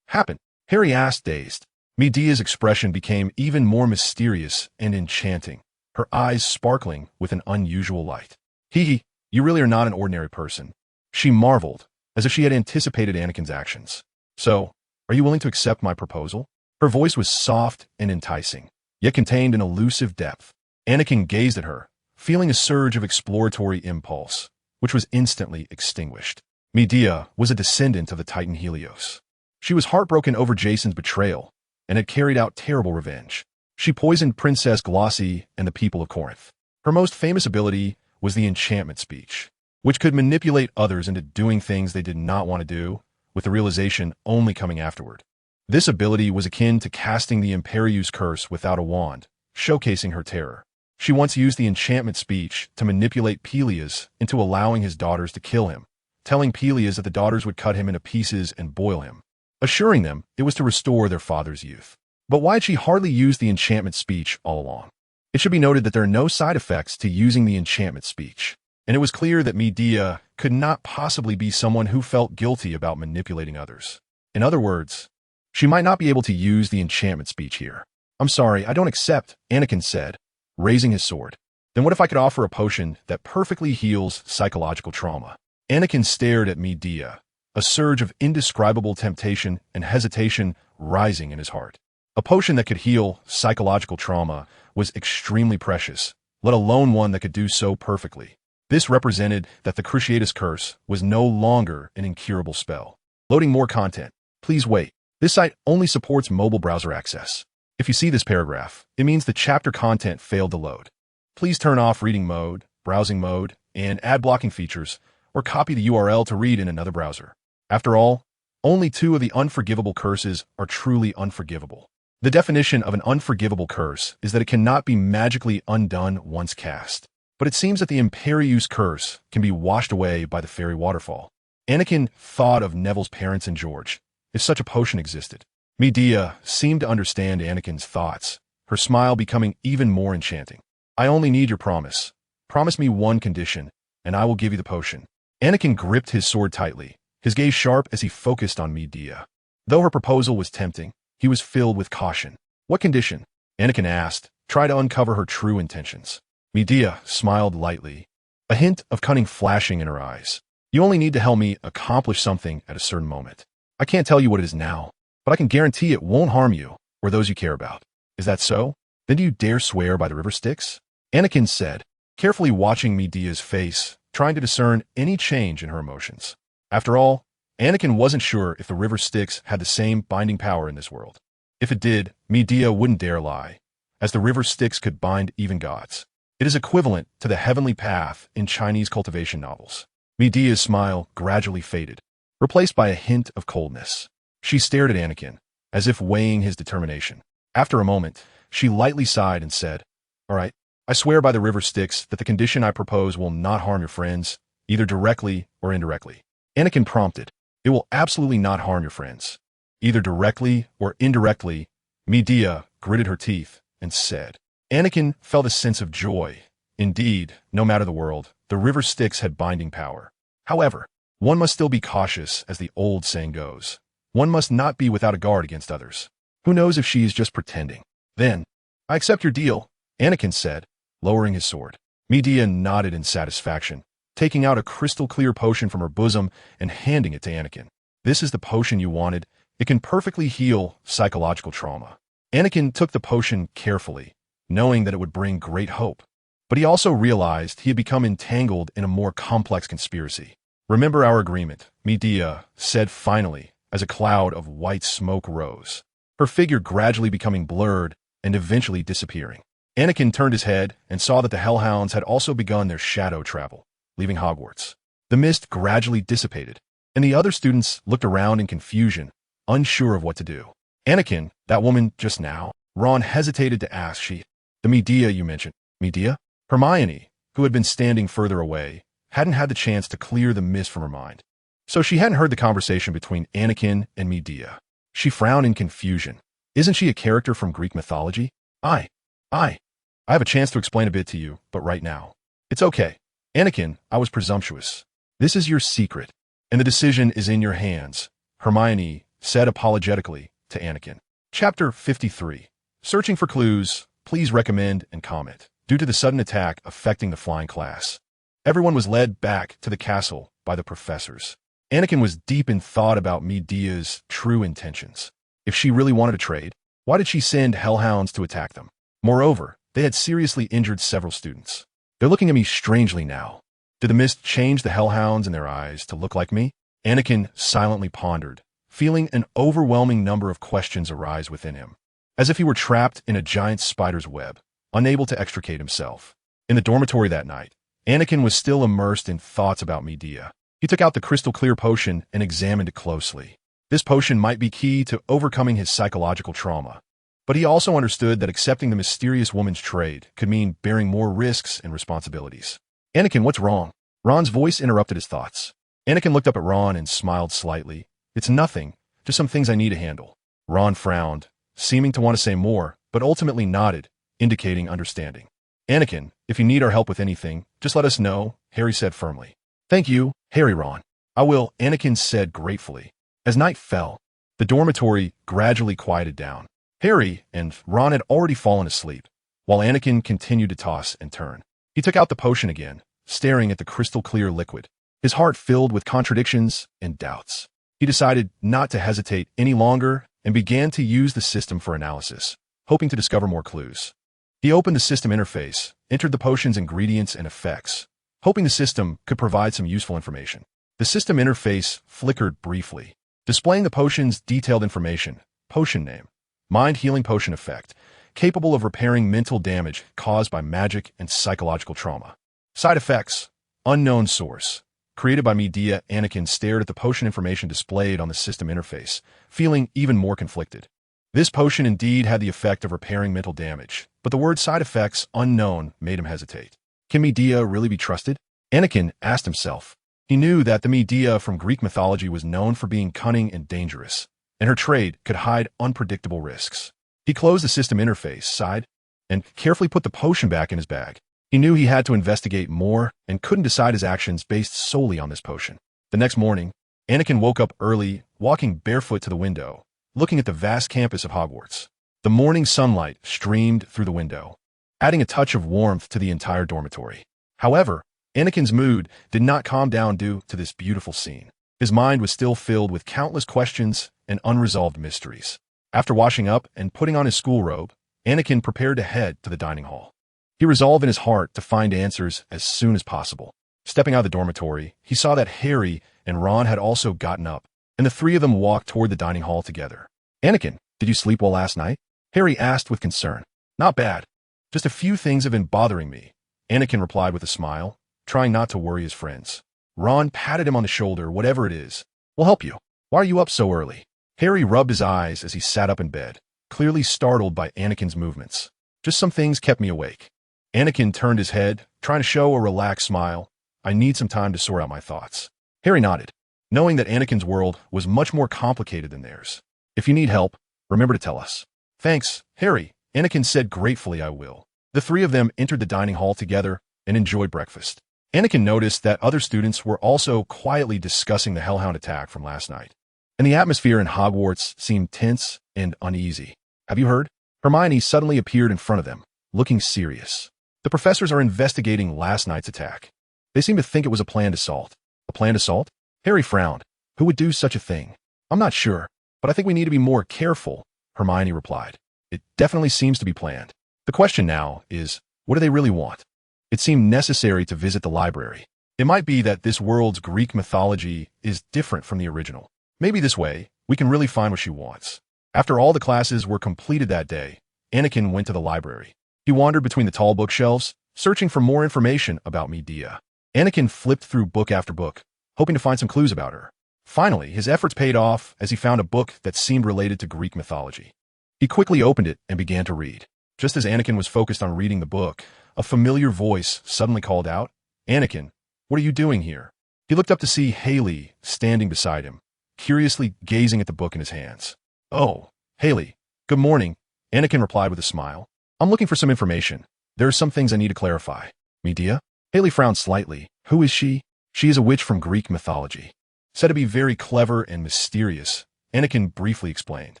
happened?" Harry asked, dazed. Medea's expression became even more mysterious and enchanting, her eyes sparkling with an unusual light. "Hee, you really are not an ordinary person," she marveled, as if she had anticipated Anakin's actions. "So, are you willing to accept my proposal?" Her voice was soft and enticing, yet contained an elusive depth. Anakin gazed at her, feeling a surge of exploratory impulse, which was instantly extinguished. Medea was a descendant of the Titan Helios. She was heartbroken over Jason's betrayal, and had carried out terrible revenge. She poisoned Princess Glossy and the people of Corinth. Her most famous ability was the enchantment speech, which could manipulate others into doing things they did not want to do, with the realization only coming afterward. This ability was akin to casting the Imperius curse without a wand, showcasing her terror. She once used the enchantment speech to manipulate Peleus into allowing his daughters to kill him, telling Peleus that the daughters would cut him into pieces and boil him, assuring them it was to restore their father's youth. But why had she hardly used the enchantment speech all along? It should be noted that there are no side effects to using the enchantment speech, and it was clear that Medea could not possibly be someone who felt guilty about manipulating others. In other words, she might not be able to use the enchantment speech here. "I'm sorry, I don't accept," Anakin said, raising his sword. "Then what if I could offer a potion that perfectly heals psychological trauma?" Anakin stared at Medea, a surge of indescribable temptation and hesitation rising in his heart. A potion that could heal psychological trauma was extremely precious, let alone one that could do so perfectly. This represented that the Cruciatus Curse was no longer an incurable spell. Loading more content. Please wait. This site only supports mobile browser access. If you see this paragraph, it means the chapter content failed to load. Please turn off reading mode, browsing mode, and ad blocking features, or copy the URL to read in another browser. After all, only 2 of the unforgivable curses are truly unforgivable. The definition of an unforgivable curse is that it cannot be magically undone once cast. But it seems that the Imperius curse can be washed away by the fairy waterfall. Anakin thought of Neville's parents and George, if such a potion existed. Medea seemed to understand Anakin's thoughts, her smile becoming even more enchanting. I only need your promise. Promise me one condition, and I will give you the potion. Anakin gripped his sword tightly, his gaze sharp as he focused on Medea. Though her proposal was tempting, he was filled with caution. What condition? Anakin asked, try to uncover her true intentions. Medea smiled lightly, a hint of cunning flashing in her eyes. You only need to help me accomplish something at a certain moment. I can't tell you what it is now, but I can guarantee it won't harm you or those you care about. Is that so? Then do you dare swear by the river Styx? Anakin said, carefully watching Medea's face, trying to discern any change in her emotions. After all, Anakin wasn't sure if the river Styx had the same binding power in this world. If it did, Medea wouldn't dare lie, as the river Styx could bind even gods. It is equivalent to the heavenly path in Chinese cultivation novels. Medea's smile gradually faded, replaced by a hint of coldness. She stared at Anakin, as if weighing his determination. After a moment, she lightly sighed and said, all right, I swear by the river Styx that the condition I propose will not harm your friends, either directly or indirectly. Anakin prompted, it will absolutely not harm your friends. Either directly or indirectly, Medea gritted her teeth and said. Anakin felt a sense of joy. Indeed, no matter the world, the river Styx had binding power. However, one must still be cautious, as the old saying goes. One must not be without a guard against others. Who knows if she is just pretending? Then, I accept your deal, Anakin said, lowering his sword. Medea nodded in satisfaction, taking out a crystal-clear potion from her bosom and handing it to Anakin. This is the potion you wanted. It can perfectly heal psychological trauma. Anakin took the potion carefully, knowing that it would bring great hope. But he also realized he had become entangled in a more complex conspiracy. Remember our agreement, Medea said finally, as a cloud of white smoke rose, her figure gradually becoming blurred and eventually disappearing. Anakin turned his head and saw that the Hellhounds had also begun their shadow travel, leaving Hogwarts. The mist gradually dissipated, and the other students looked around in confusion, unsure of what to do. Anakin, that woman just now, Ron hesitated to ask. The Medea you mentioned. Medea? Hermione, who had been standing further away, hadn't had the chance to clear the mist from her mind. So she hadn't heard the conversation between Anakin and Medea. She frowned in confusion. Isn't she a character from Greek mythology? I have a chance to explain a bit to you, but right now. It's okay. Anakin, I was presumptuous. This is your secret, and the decision is in your hands, Hermione said apologetically to Anakin. Chapter 53. Searching for clues, please recommend and comment. Due to the sudden attack affecting the flying class, everyone was led back to the castle by the professors. Anakin was deep in thought about Medea's true intentions. If she really wanted to trade, why did she send hellhounds to attack them? Moreover, they had seriously injured several students. They're looking at me strangely now. Did the mist change the hellhounds in their eyes to look like me? Anakin silently pondered, feeling an overwhelming number of questions arise within him, as if he were trapped in a giant spider's web, unable to extricate himself. In the dormitory that night, Anakin was still immersed in thoughts about Medea. He took out the crystal-clear potion and examined it closely. This potion might be key to overcoming his psychological trauma, but he also understood that accepting the mysterious woman's trade could mean bearing more risks and responsibilities. Anakin, what's wrong? Ron's voice interrupted his thoughts. Anakin looked up at Ron and smiled slightly. It's nothing, just some things I need to handle. Ron frowned, seeming to want to say more, but ultimately nodded, indicating understanding. Anakin, if you need our help with anything, just let us know, Harry said firmly. Thank you, Harry. Ron. I will, Anakin said gratefully. As night fell, the dormitory gradually quieted down. Harry and Ron had already fallen asleep, while Anakin continued to toss and turn. He took out the potion again, staring at the crystal-clear liquid, his heart filled with contradictions and doubts. He decided not to hesitate any longer and began to use the system for analysis, hoping to discover more clues. He opened the system interface, entered the potion's ingredients and effects, hoping the system could provide some useful information. The system interface flickered briefly, displaying the potion's detailed information. Potion name: mind-healing potion effect, capable of repairing mental damage caused by magic and psychological trauma. Side effects: unknown source. Created by Medea. Anakin stared at the potion information displayed on the system interface, feeling even more conflicted. This potion indeed had the effect of repairing mental damage, but the word side effects unknown made him hesitate. Can Medea really be trusted? Anakin asked himself. He knew that the Medea from Greek mythology was known for being cunning and dangerous, and her trade could hide unpredictable risks. He closed the system interface, sighed, and carefully put the potion back in his bag. He knew he had to investigate more and couldn't decide his actions based solely on this potion. The next morning, Anakin woke up early, walking barefoot to the window, looking at the vast campus of Hogwarts. The morning sunlight streamed through the window, adding a touch of warmth to the entire dormitory. However, Anakin's mood did not calm down due to this beautiful scene. His mind was still filled with countless questions and unresolved mysteries. After washing up and putting on his school robe, Anakin prepared to head to the dining hall. He resolved in his heart to find answers as soon as possible. Stepping out of the dormitory, he saw that Harry and Ron had also gotten up, and the three of them walked toward the dining hall together. "Anakin, did you sleep well last night?" Harry asked with concern. "Not bad. Just a few things have been bothering me," Anakin replied with a smile, trying not to worry his friends. Ron patted him on the shoulder. "Whatever it is, we'll help you. Why are you up so early?" Harry rubbed his eyes as he sat up in bed, clearly startled by Anakin's movements. "Just some things kept me awake." Anakin turned his head, trying to show a relaxed smile. "I need some time to sort out my thoughts." Harry nodded, knowing that Anakin's world was much more complicated than theirs. "If you need help, remember to tell us." "Thanks, Harry," Anakin said gratefully. "I will." The three of them entered the dining hall together and enjoyed breakfast. Anakin noticed that other students were also quietly discussing the Hellhound attack from last night, and the atmosphere in Hogwarts seemed tense and uneasy. "Have you heard?" Hermione suddenly appeared in front of them, looking serious. "The professors are investigating last night's attack. They seem to think it was a planned assault." "A planned assault?" Harry frowned. "Who would do such a thing?" "I'm not sure, but I think we need to be more careful," Hermione replied. "It definitely seems to be planned. The question now is, what do they really want?" It seemed necessary to visit the library. It might be that this world's Greek mythology is different from the original. Maybe this way, we can really find what she wants. After all the classes were completed that day, Anakin went to the library. He wandered between the tall bookshelves, searching for more information about Medea. Anakin flipped through book after book, hoping to find some clues about her. Finally, his efforts paid off as he found a book that seemed related to Greek mythology. He quickly opened it and began to read. Just as Anakin was focused on reading the book, a familiar voice suddenly called out, "Anakin, what are you doing here?" He looked up to see Haley standing beside him, curiously gazing at the book in his hands. "Oh, Haley, good morning," Anakin replied with a smile. "I'm looking for some information. There are some things I need to clarify." "Medea?" Haley frowned slightly. "Who is she?" "She is a witch from Greek mythology, said to be very clever and mysterious," Anakin briefly explained.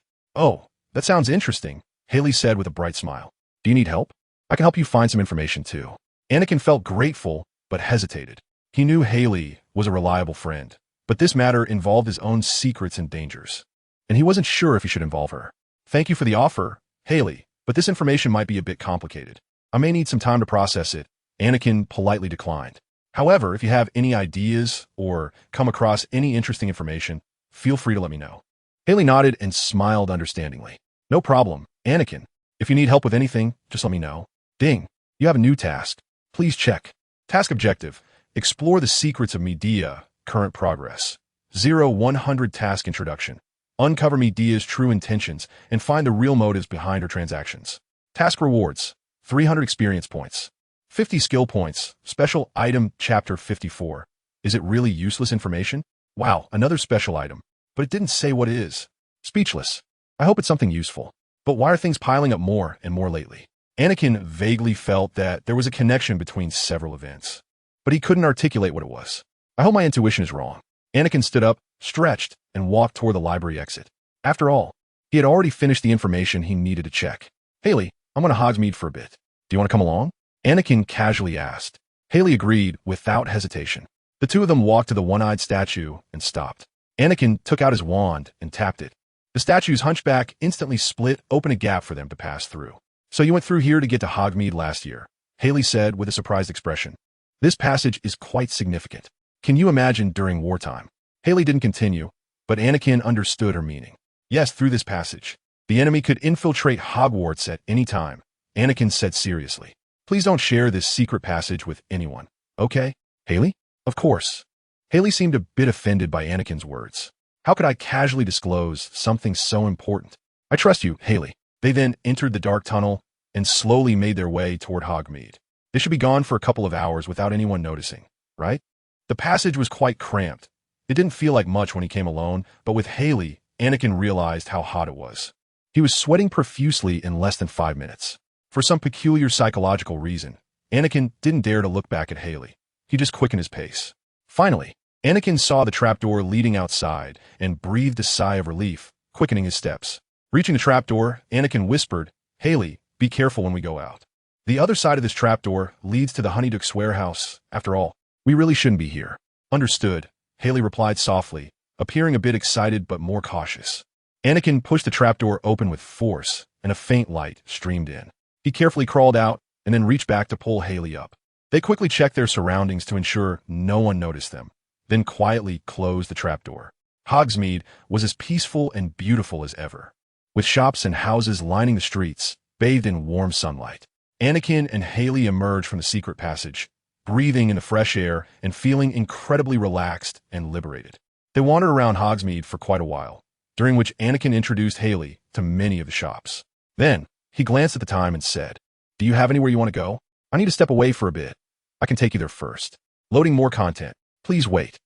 "Oh, that sounds interesting," Haley said with a bright smile. "Do you need help? I can help you find some information too." Anakin felt grateful, but hesitated. He knew Haley was a reliable friend, but this matter involved his own secrets and dangers, and he wasn't sure if he should involve her. "Thank you for the offer, Haley, but this information might be a bit complicated. I may need some time to process it," Anakin politely declined. "However, if you have any ideas or come across any interesting information, feel free to let me know." Haley nodded and smiled understandingly. "No problem, Anakin. If you need help with anything, just let me know." Ding. You have a new task. Please check. Task objective. Explore the secrets of Medea. Current progress. 0-100 task introduction. Uncover Medea's true intentions and find the real motives behind her transactions. Task rewards. 300 experience points. 50 skill points. Special item chapter 54. Is it really useless information? Wow, another special item. But it didn't say what it is. Speechless. I hope it's something useful. But why are things piling up more and more lately? Anakin vaguely felt that there was a connection between several events, but he couldn't articulate what it was. "I hope my intuition is wrong." Anakin stood up, stretched, and walked toward the library exit. After all, he had already finished the information he needed to check. "Haley, I'm going to Hogsmeade for a bit. Do you want to come along?" Anakin casually asked. Haley agreed without hesitation. The two of them walked to the one-eyed statue and stopped. Anakin took out his wand and tapped it. The statue's hunchback instantly split open a gap for them to pass through. "So you went through here to get to Hogsmeade last year," Haley said with a surprised expression. "This passage is quite significant. Can you imagine during wartime?" Haley didn't continue, but Anakin understood her meaning. "Yes, through this passage. The enemy could infiltrate Hogwarts at any time," Anakin said seriously. "Please don't share this secret passage with anyone, okay, Haley?" "Of course." Haley seemed a bit offended by Anakin's words. "How could I casually disclose something so important?" "I trust you, Haley." They then entered the dark tunnel and slowly made their way toward Hogsmeade. They should be gone for a couple of hours without anyone noticing, right? The passage was quite cramped. It didn't feel like much when he came alone, but with Haley, Anakin realized how hot it was. He was sweating profusely in less than 5 minutes. For some peculiar psychological reason, Anakin didn't dare to look back at Haley. He just quickened his pace. Finally, Anakin saw the trapdoor leading outside and breathed a sigh of relief, quickening his steps. Reaching the trapdoor, Anakin whispered, "Haley, be careful when we go out. The other side of this trapdoor leads to the Honeyduck's warehouse. After all, we really shouldn't be here." "Understood," Haley replied softly, appearing a bit excited but more cautious. Anakin pushed the trapdoor open with force, and a faint light streamed in. He carefully crawled out and then reached back to pull Haley up. They quickly checked their surroundings to ensure no one noticed them, then quietly closed the trapdoor. Hogsmeade was as peaceful and beautiful as ever, with shops and houses lining the streets, bathed in warm sunlight. Anakin and Haley emerged from the secret passage, breathing in the fresh air and feeling incredibly relaxed and liberated. They wandered around Hogsmeade for quite a while, during which Anakin introduced Haley to many of the shops. Then, he glanced at the time and said, "Do you have anywhere you want to go? I need to step away for a bit. I can take you there first. Loading more content. Please wait."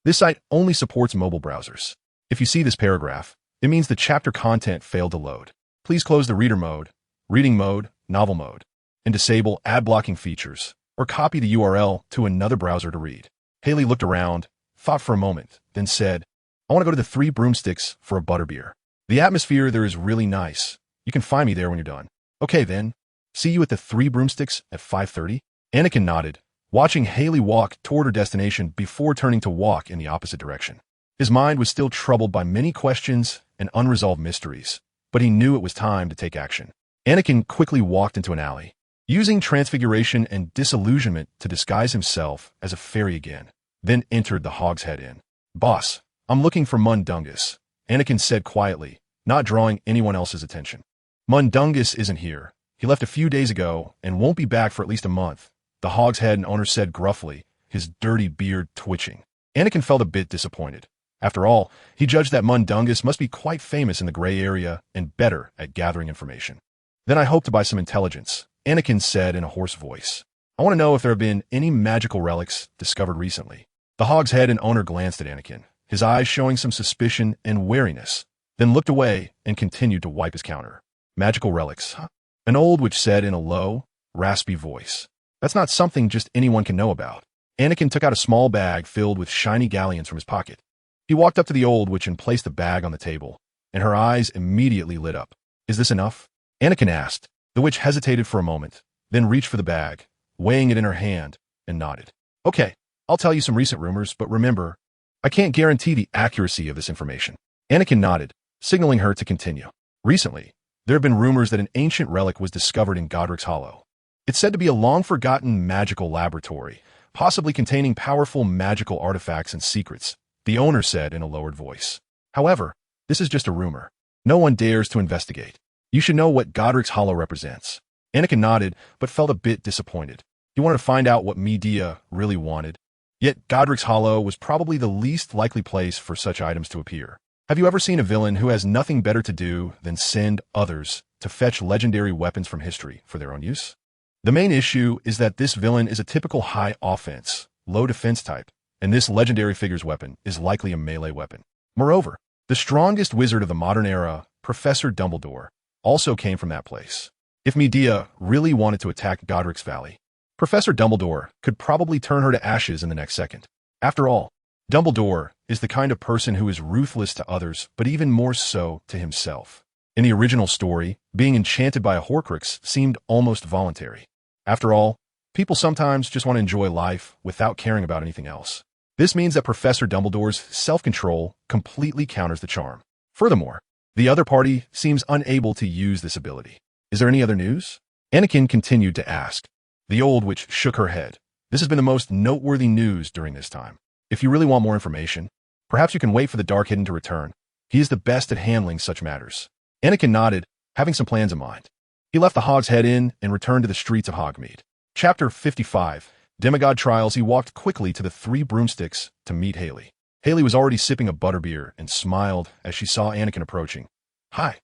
This site only supports mobile browsers. If you see this paragraph, it means the chapter content failed to load. Please close the reader mode, reading mode, novel mode, and disable ad blocking features, or copy the URL to another browser to read. Haley looked around, thought for a moment, then said, "I want to go to the Three Broomsticks for a butterbeer. The atmosphere there is really nice. You can find me there when you're done." "Okay then. See you at the Three Broomsticks at 5:30? Anakin nodded, watching Haley walk toward her destination before turning to walk in the opposite direction. His mind was still troubled by many questions and unresolved mysteries, but he knew it was time to take action. Anakin quickly walked into an alley, using transfiguration and disillusionment to disguise himself as a fairy again, then entered the Hogshead Inn. "Boss, I'm looking for Mundungus," Anakin said quietly, not drawing anyone else's attention. "Mundungus isn't here. He left a few days ago and won't be back for at least a month," the Hogshead owner said gruffly, his dirty beard twitching. Anakin felt a bit disappointed. After all, he judged that Mundungus must be quite famous in the gray area and better at gathering information. "Then I hope to buy some intelligence," Anakin said in a hoarse voice. "I want to know if there have been any magical relics discovered recently." The Hogshead owner glanced at Anakin, his eyes showing some suspicion and wariness, then looked away and continued to wipe his counter. "Magical relics, huh?" An old witch said in a low, raspy voice. "That's not something just anyone can know about." Anakin took out a small bag filled with shiny galleons from his pocket. He walked up to the old witch and placed the bag on the table, and her eyes immediately lit up. "Is this enough?" Anakin asked. The witch hesitated for a moment, then reached for the bag, weighing it in her hand, and nodded. "Okay, I'll tell you some recent rumors, but remember, I can't guarantee the accuracy of this information." Anakin nodded, signaling her to continue. "Recently, there have been rumors that an ancient relic was discovered in Godric's Hollow. It's said to be a long-forgotten magical laboratory, possibly containing powerful magical artifacts and secrets," the owner said in a lowered voice. "However, this is just a rumor. No one dares to investigate. You should know what Godric's Hollow represents." Anakin nodded, but felt a bit disappointed. He wanted to find out what Medea really wanted. Yet Godric's Hollow was probably the least likely place for such items to appear. Have you ever seen a villain who has nothing better to do than send others to fetch legendary weapons from history for their own use? The main issue is that this villain is a typical high offense, low defense type, and this legendary figure's weapon is likely a melee weapon. Moreover, the strongest wizard of the modern era, Professor Dumbledore, also came from that place. If Medea really wanted to attack Godric's Valley, Professor Dumbledore could probably turn her to ashes in the next second. After all, Dumbledore is the kind of person who is ruthless to others, but even more so to himself. In the original story, being enchanted by a Horcrux seemed almost voluntary. After all, people sometimes just want to enjoy life without caring about anything else. This means that Professor Dumbledore's self-control completely counters the charm. Furthermore, the other party seems unable to use this ability. "Is there any other news?" Anakin continued to ask. The old witch shook her head. "This has been the most noteworthy news during this time. If you really want more information, perhaps you can wait for the Dark Hidden to return. He is the best at handling such matters." Anakin nodded, having some plans in mind. He left the Hogshead Inn and returned to the streets of Hogsmeade. Chapter 55, Demigod Trials. He walked quickly to the Three Broomsticks to meet Haley. Haley was already sipping a butterbeer and smiled as she saw Anakin approaching. "Hi.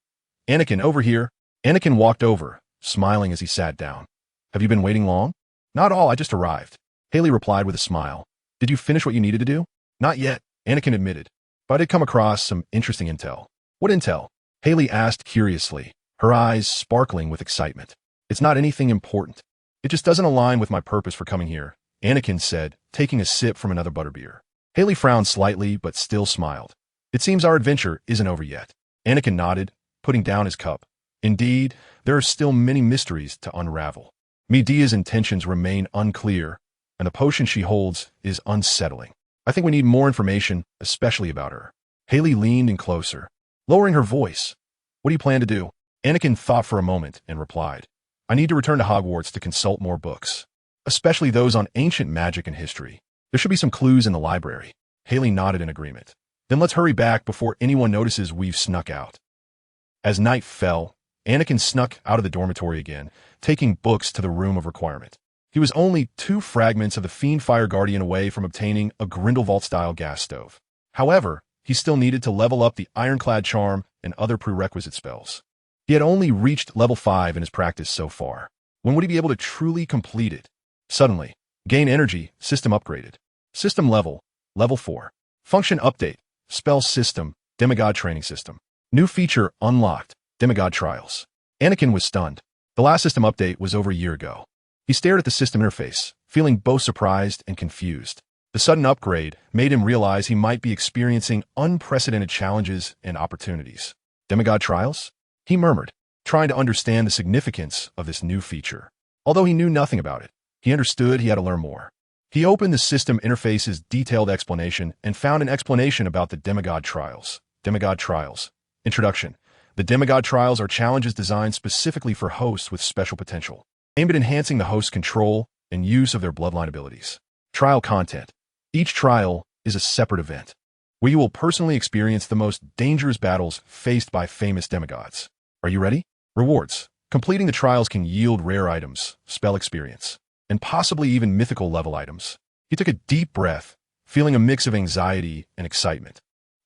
Anakin, over here." Anakin walked over, smiling as he sat down. "Have you been waiting long?" "Not all, I just arrived," Haley replied with a smile. Did you finish what you needed to do? Not yet, Anakin admitted. But I did come across some interesting intel. What intel? Haley asked curiously, her eyes sparkling with excitement. It's not anything important. It just doesn't align with my purpose for coming here, Anakin said, taking a sip from another butterbeer. Haley frowned slightly but still smiled. It seems our adventure isn't over yet. Anakin nodded, putting down his cup. Indeed, there are still many mysteries to unravel. Medea's intentions remain unclear, and the potion she holds is unsettling. I think we need more information, especially about her. Haley leaned in closer, lowering her voice. What do you plan to do? Anakin thought for a moment and replied, I need to return to Hogwarts to consult more books, especially those on ancient magic and history. There should be some clues in the library. Haley nodded in agreement. Then let's hurry back before anyone notices we've snuck out. As night fell, Anakin snuck out of the dormitory again, taking books to the room of requirement. He was only 2 fragments of the Fiendfire Guardian away from obtaining a Grindelwald-style gas stove. However, he still needed to level up the Ironclad Charm and other prerequisite spells. He had only reached level 5 in his practice so far. When would he be able to truly complete it? Suddenly, gain energy, system upgraded. System level 4. Function update, spell system, Demigod training system. New feature unlocked, Demigod trials. Anakin was stunned. The last system update was over a year ago. He stared at the system interface, feeling both surprised and confused. The sudden upgrade made him realize he might be experiencing unprecedented challenges and opportunities. Demigod trials? He murmured, trying to understand the significance of this new feature. Although he knew nothing about it, he understood he had to learn more. He opened the system interface's detailed explanation and found an explanation about the Demigod trials. Demigod trials. Introduction. The Demigod trials are challenges designed specifically for hosts with special potential, aimed at enhancing the host's control and use of their bloodline abilities. Trial content. Each trial is a separate event, where you will personally experience the most dangerous battles faced by famous demigods. Are you ready? Rewards. Completing the trials can yield rare items, spell experience, and possibly even mythical level items. He took a deep breath, feeling a mix of anxiety and excitement.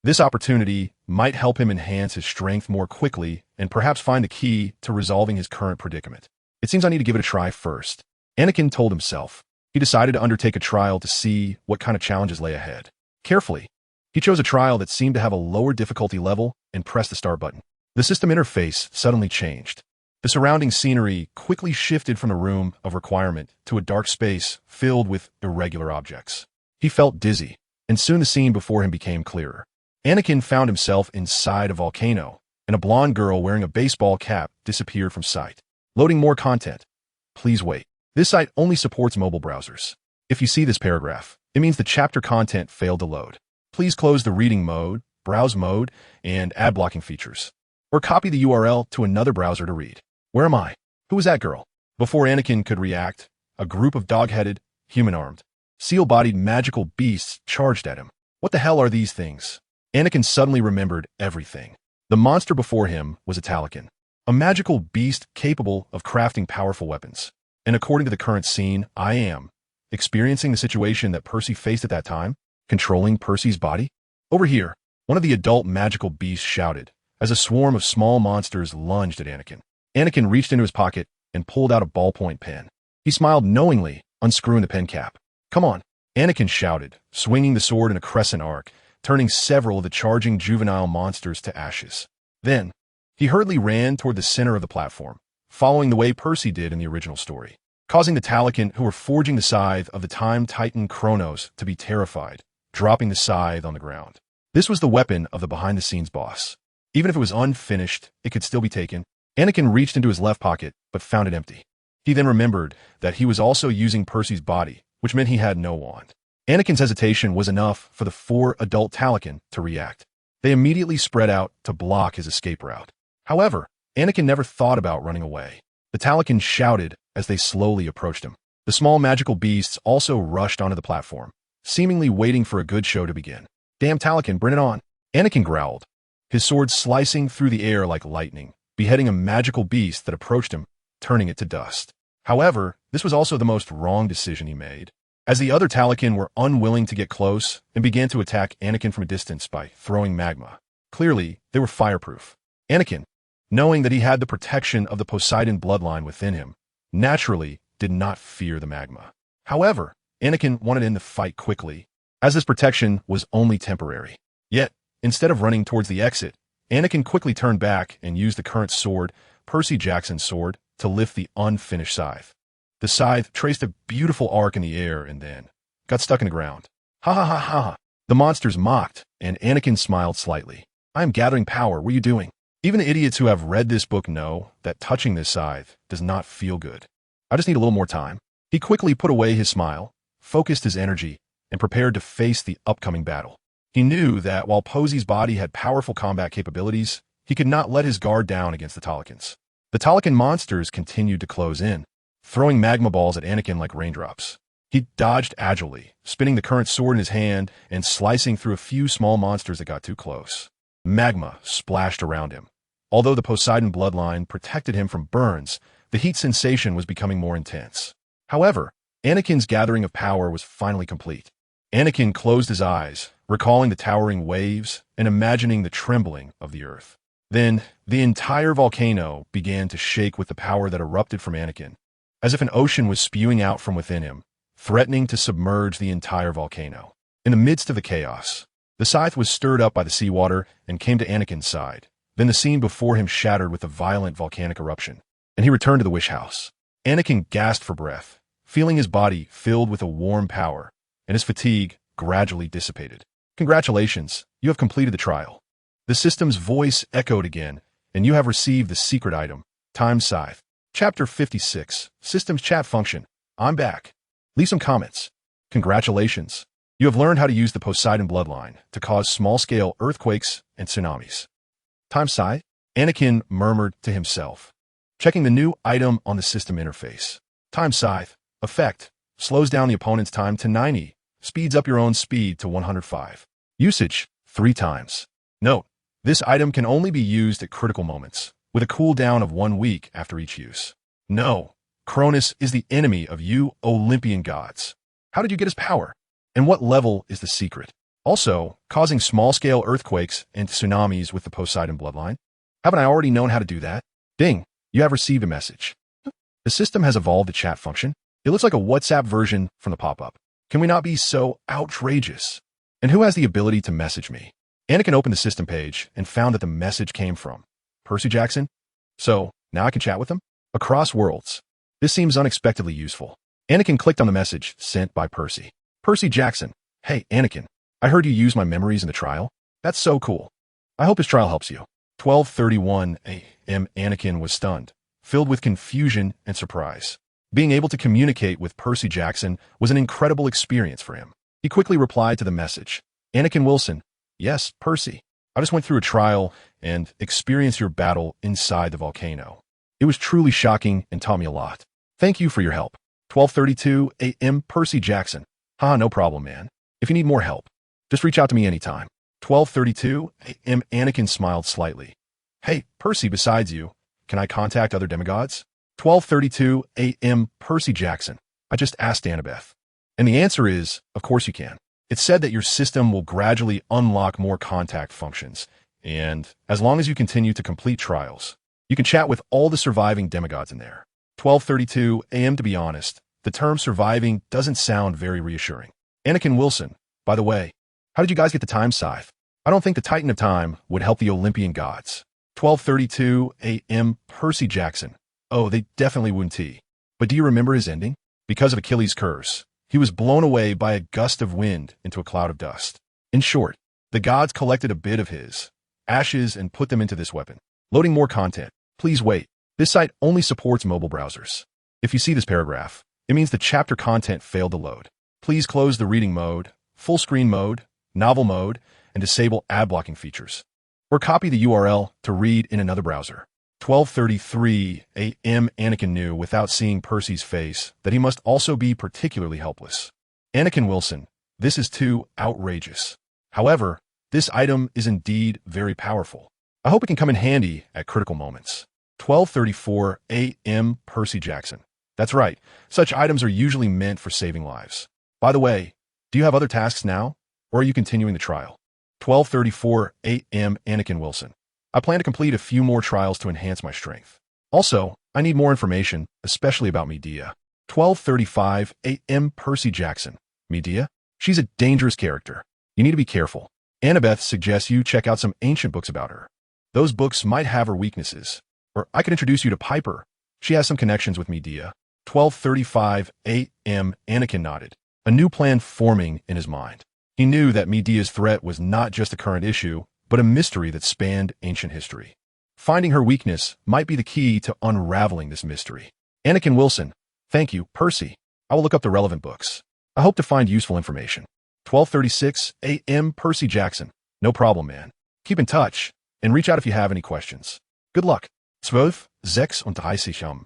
This opportunity might help him enhance his strength more quickly and perhaps find the key to resolving his current predicament. It seems I need to give it a try first, Anakin told himself. He decided to undertake a trial to see what kind of challenges lay ahead. Carefully, he chose a trial that seemed to have a lower difficulty level and pressed the start button. The system interface suddenly changed. The surrounding scenery quickly shifted from the room of requirement to a dark space filled with irregular objects. He felt dizzy, and soon the scene before him became clearer. Anakin found himself inside a volcano, and a blonde girl wearing a baseball cap disappeared from sight. Loading more content. Please wait. This site only supports mobile browsers. If you see this paragraph, it means the chapter content failed to load. Please close the reading mode, browse mode, and ad blocking features, or copy the URL to another browser to read. Where am I? Who is that girl? Before Anakin could react, a group of dog-headed, human-armed, seal-bodied magical beasts charged at him. What the hell are these things? Anakin suddenly remembered everything. The monster before him was a Talakan, a magical beast capable of crafting powerful weapons. And according to the current scene, I am experiencing the situation that Percy faced at that time, controlling Percy's body. Over here, one of the adult magical beasts shouted, as a swarm of small monsters lunged at Anakin. Anakin reached into his pocket and pulled out a ballpoint pen. He smiled knowingly, unscrewing the pen cap. Come on, Anakin shouted, swinging the sword in a crescent arc, turning several of the charging juvenile monsters to ashes. Then, he hurriedly ran toward the center of the platform, following the way Percy did in the original story, causing the Talakan who were forging the scythe of the Time Titan Kronos to be terrified, dropping the scythe on the ground. This was the weapon of the behind-the-scenes boss. Even if it was unfinished, it could still be taken. Anakin reached into his left pocket, but found it empty. He then remembered that he was also using Percy's body, which meant he had no wand. Anakin's hesitation was enough for the 4 adult Talakan to react. They immediately spread out to block his escape route. However, Anakin never thought about running away. The Talakan shouted as they slowly approached him. The small magical beasts also rushed onto the platform, seemingly waiting for a good show to begin. Damn Talakan, bring it on! Anakin growled, his sword slicing through the air like lightning, beheading a magical beast that approached him, turning it to dust. However, this was also the most wrong decision he made, as the other Talakan were unwilling to get close and began to attack Anakin from a distance by throwing magma. Clearly, they were fireproof. Anakin, knowing that he had the protection of the Poseidon bloodline within him, naturally did not fear the magma. However, Anakin wanted to end the fight quickly, as this protection was only temporary. Yet, instead of running towards the exit, Anakin quickly turned back and used the current sword, Percy Jackson's sword, to lift the unfinished scythe. The scythe traced a beautiful arc in the air and then got stuck in the ground. Ha ha ha ha! The monsters mocked, and Anakin smiled slightly. I am gathering power. What are you doing? Even the idiots who have read this book know that touching this scythe does not feel good. I just need a little more time. He quickly put away his smile, focused his energy, and prepared to face the upcoming battle. He knew that while Posy's body had powerful combat capabilities, he could not let his guard down against the Tolkiens. The Tolkien monsters continued to close in, throwing magma balls at Anakin like raindrops. He dodged agilely, spinning the current sword in his hand and slicing through a few small monsters that got too close. Magma splashed around him. Although the Poseidon bloodline protected him from burns, the heat sensation was becoming more intense. However, Anakin's gathering of power was finally complete. Anakin closed his eyes, recalling the towering waves and imagining the trembling of the earth. Then, the entire volcano began to shake with the power that erupted from Anakin, as if an ocean was spewing out from within him, threatening to submerge the entire volcano. In the midst of the chaos, the scythe was stirred up by the seawater and came to Anakin's side. Then the scene before him shattered with a violent volcanic eruption, and he returned to the wish house. Anakin gasped for breath, feeling his body filled with a warm power, and his fatigue gradually dissipated. Congratulations, you have completed the trial. The system's voice echoed again, and you have received the secret item, Time Scythe. Chapter 56, Systems Chat Function. I'm back. Leave some comments. Congratulations. You have learned how to use the Poseidon bloodline to cause small-scale earthquakes and tsunamis. Time Scythe? Anakin murmured to himself, checking the new item on the system interface. Time Scythe. Effect. Slows down the opponent's time to 90. Speeds up your own speed to 105. Usage. 3 times. Note. This item can only be used at critical moments, with a cooldown of 1 week after each use. No. Cronus is the enemy of you Olympian gods. How did you get his power? And what level is the secret? Also, causing small-scale earthquakes and tsunamis with the Poseidon bloodline? Haven't I already known how to do that? Ding, you have received a message. The system has evolved the chat function. It looks like a WhatsApp version from the pop-up. Can we not be so outrageous? And who has the ability to message me? Anakin opened the system page and found that the message came from Percy Jackson. So, now I can chat with him? Across worlds. This seems unexpectedly useful. Anakin clicked on the message sent by Percy. Percy Jackson. Hey, Anakin. I heard you use my memories in the trial. That's so cool. I hope his trial helps you. 12:31 a.m. Anakin was stunned, filled with confusion and surprise. Being able to communicate with Percy Jackson was an incredible experience for him. He quickly replied to the message. Anakin Wilson. Yes, Percy. I just went through a trial and experienced your battle inside the volcano. It was truly shocking and taught me a lot. Thank you for your help. 12:32 a.m. Percy Jackson. No problem, man. If you need more help, just reach out to me anytime. 12:32 a.m. Anakin smiled slightly. Hey, Percy, besides you, can I contact other demigods? 12:32 a.m. Percy Jackson. I just asked Annabeth. And the answer is, of course you can. It's said that your system will gradually unlock more contact functions, and as long as you continue to complete trials, you can chat with all the surviving demigods in there. 12:32 a.m. To be honest, the term surviving doesn't sound very reassuring. Anakin Wilson, by the way, how did you guys get the Time Scythe? I don't think the Titan of Time would help the Olympian gods. 12:32 a.m. Percy Jackson. Oh, they definitely wouldn't. But do you remember his ending? Because of Achilles' curse, he was blown away by a gust of wind into a cloud of dust. In short, the gods collected a bit of his ashes and put them into this weapon. Loading more content. Please wait. This site only supports mobile browsers. If you see this paragraph, it means the chapter content failed to load. Please close the reading mode, full screen mode, novel mode, and disable ad blocking features. Or copy the URL to read in another browser. 12:33 a.m. Anakin knew without seeing Percy's face that he must also be particularly helpless. Anakin Wilson, this is too outrageous. However, this item is indeed very powerful. I hope it can come in handy at critical moments. 12:34 a.m. Percy Jackson. That's right, such items are usually meant for saving lives. By the way, do you have other tasks now, or are you continuing the trial? 12:34 a.m. Anakin Wilson. I plan to complete a few more trials to enhance my strength. Also, I need more information, especially about Medea. 12:35 a.m. Percy Jackson. Medea? She's a dangerous character. You need to be careful. Annabeth suggests you check out some ancient books about her. Those books might have her weaknesses. Or I could introduce you to Piper. She has some connections with Medea. 12:35 a.m. Anakin nodded, a new plan forming in his mind. He knew that Medea's threat was not just a current issue, but a mystery that spanned ancient history. Finding her weakness might be the key to unraveling this mystery. Anakin Wilson. Thank you, Percy. I will look up the relevant books. I hope to find useful information. 12:36 a.m. Percy Jackson. No problem, man. Keep in touch, and reach out if you have any questions. Good luck. 12:36.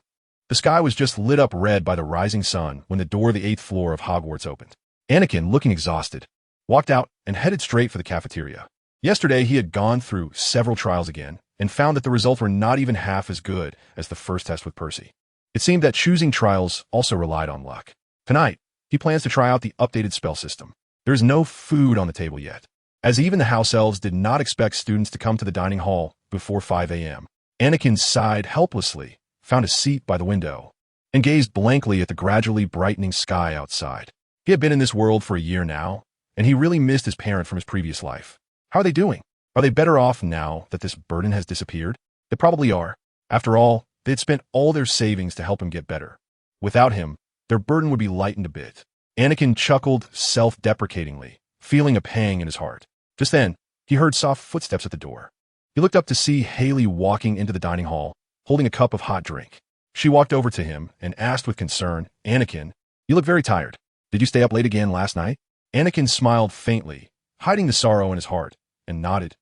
The sky was just lit up red by the rising sun when the door of the 8th floor of Hogwarts opened. Anakin, looking exhausted, walked out and headed straight for the cafeteria. Yesterday, he had gone through several trials again and found that the results were not even half as good as the first test with Percy. It seemed that choosing trials also relied on luck. Tonight, he plans to try out the updated spell system. There is no food on the table yet, as even the house elves did not expect students to come to the dining hall before 5 a.m. Anakin sighed helplessly, found a seat by the window, and gazed blankly at the gradually brightening sky outside. He had been in this world for a year now, and he really missed his parent from his previous life. How are they doing? Are they better off now that this burden has disappeared? They probably are. After all, they had spent all their savings to help him get better. Without him, their burden would be lightened a bit. Anakin chuckled self-deprecatingly, feeling a pang in his heart. Just then, he heard soft footsteps at the door. He looked up to see Haley walking into the dining hall, holding a cup of hot drink. She walked over to him and asked with concern, Anakin, you look very tired. Did you stay up late again last night? Anakin smiled faintly, hiding the sorrow in his heart, and nodded.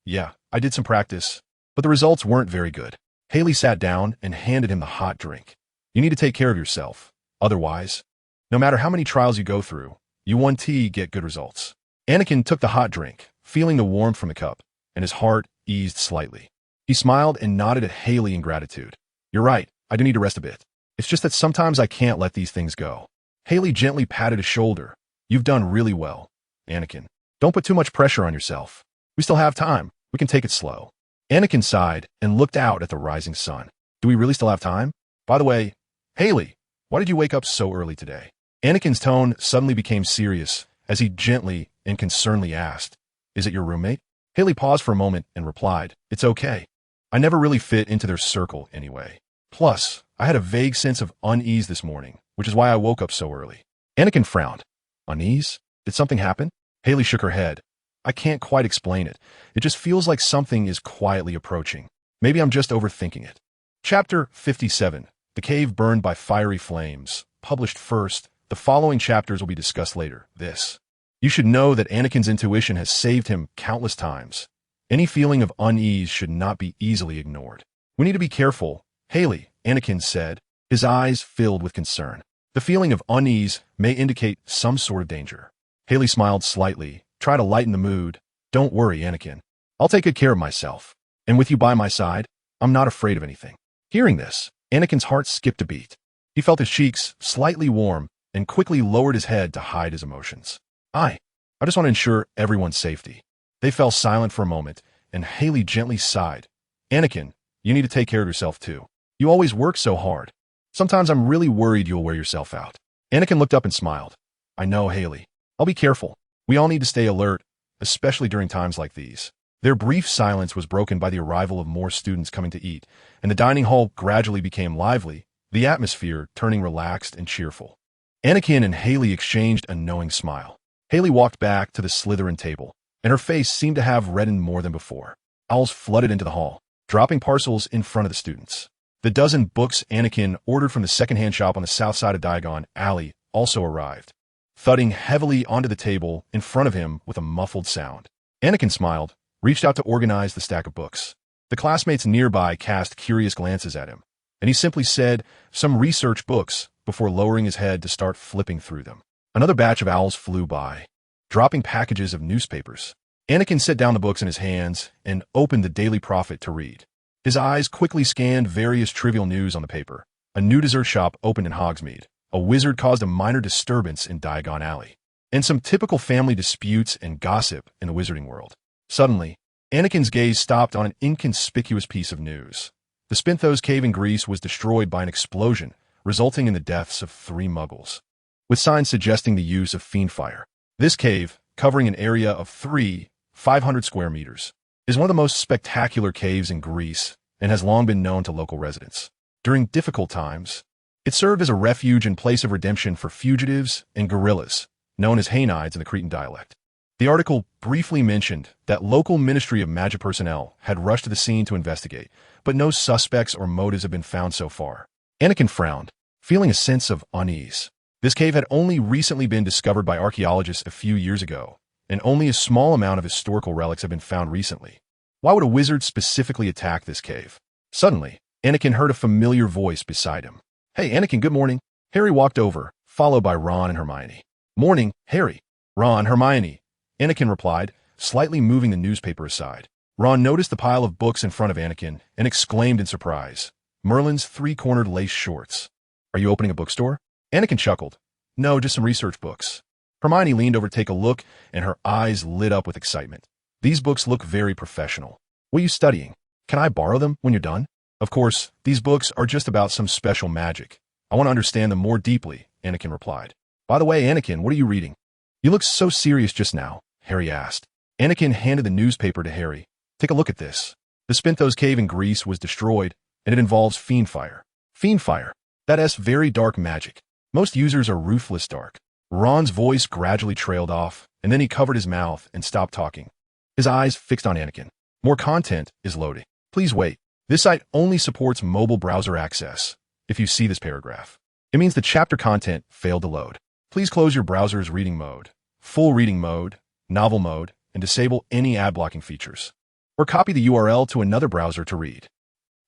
Yeah, I did some practice, but the results weren't very good. Haley sat down and handed him the hot drink. You need to take care of yourself. Otherwise, no matter how many trials you go through, you won't get good results. Anakin took the hot drink, feeling the warmth from the cup, and his heart eased slightly. He smiled and nodded at Haley in gratitude. You're right, I do need to rest a bit. It's just that sometimes I can't let these things go. Haley gently patted his shoulder. You've done really well, Anakin. Don't put too much pressure on yourself. We still have time. We can take it slow. Anakin sighed and looked out at the rising sun. Do we really still have time? By the way, Haley, why did you wake up so early today? Anakin's tone suddenly became serious as he gently and concernedly asked, Is it your roommate? Haley paused for a moment and replied, It's okay. I never really fit into their circle anyway. Plus, I had a vague sense of unease this morning, which is why I woke up so early. Anakin frowned. Unease? Did something happen? Haley shook her head. I can't quite explain it. It just feels like something is quietly approaching. Maybe I'm just overthinking it. Chapter 57. The Cave Burned by Fiery Flames. Published first. The following chapters will be discussed later. This. You should know that Anakin's intuition has saved him countless times. Any feeling of unease should not be easily ignored. We need to be careful, Haley, Anakin said, his eyes filled with concern. The feeling of unease may indicate some sort of danger. Haley smiled slightly, tried to lighten the mood. Don't worry, Anakin. I'll take good care of myself. And with you by my side, I'm not afraid of anything. Hearing this, Anakin's heart skipped a beat. He felt his cheeks slightly warm and quickly lowered his head to hide his emotions. I just want to ensure everyone's safety. They fell silent for a moment, and Haley gently sighed. Anakin, you need to take care of yourself too. You always work so hard. Sometimes I'm really worried you'll wear yourself out. Anakin looked up and smiled. I know, Haley. I'll be careful. We all need to stay alert, especially during times like these. Their brief silence was broken by the arrival of more students coming to eat, and the dining hall gradually became lively, the atmosphere turning relaxed and cheerful. Anakin and Haley exchanged a knowing smile. Haley walked back to the Slytherin table, and her face seemed to have reddened more than before. Owls flooded into the hall, dropping parcels in front of the students. The dozen books Anakin ordered from the secondhand shop on the south side of Diagon Alley also arrived, thudding heavily onto the table in front of him with a muffled sound. Anakin smiled, reached out to organize the stack of books. The classmates nearby cast curious glances at him, and he simply said, some research books, before lowering his head to start flipping through them. Another batch of owls flew by, dropping packages of newspapers. Anakin set down the books in his hands and opened the Daily Prophet to read. His eyes quickly scanned various trivial news on the paper. A new dessert shop opened in Hogsmeade. A wizard caused a minor disturbance in Diagon Alley. And some typical family disputes and gossip in the wizarding world. Suddenly, Anakin's gaze stopped on an inconspicuous piece of news. The Spinthos cave in Greece was destroyed by an explosion, resulting in the deaths of 3 muggles, with signs suggesting the use of fiend fire. This cave, covering an area of 500 square meters, is one of the most spectacular caves in Greece and has long been known to local residents. During difficult times, it served as a refuge and place of redemption for fugitives and guerrillas, known as Hainides in the Cretan dialect. The article briefly mentioned that local Ministry of Magic personnel had rushed to the scene to investigate, but no suspects or motives have been found so far. Anakin frowned, feeling a sense of unease. This cave had only recently been discovered by archaeologists a few years ago, and only a small amount of historical relics have been found recently. Why would a wizard specifically attack this cave? Suddenly, Anakin heard a familiar voice beside him. "Hey, Anakin, good morning." Harry walked over, followed by Ron and Hermione. "Morning, Harry." "Ron, Hermione," Anakin replied, slightly moving the newspaper aside. Ron noticed the pile of books in front of Anakin and exclaimed in surprise, "Merlin's 3-cornered lace shorts. Are you opening a bookstore?" Anakin chuckled. "No, just some research books." Hermione leaned over to take a look, and her eyes lit up with excitement. "These books look very professional. What are you studying? Can I borrow them when you're done?" "Of course, these books are just about some special magic. I want to understand them more deeply," Anakin replied. "By the way, Anakin, what are you reading?" "You looked so serious just now," Harry asked. Anakin handed the newspaper to Harry. "Take a look at this. The Spinthos cave in Greece was destroyed, and it involves fiend fire." "Fiend fire? That's very dark magic. Most users are ruthless dark." Ron's voice gradually trailed off, and then he covered his mouth and stopped talking. His eyes fixed on Anakin. "More content is loading. Please wait. This site only supports mobile browser access. If you see this paragraph, it means the chapter content failed to load. Please close your browser's reading mode, full reading mode, novel mode, and disable any ad blocking features. Or copy the URL to another browser to read."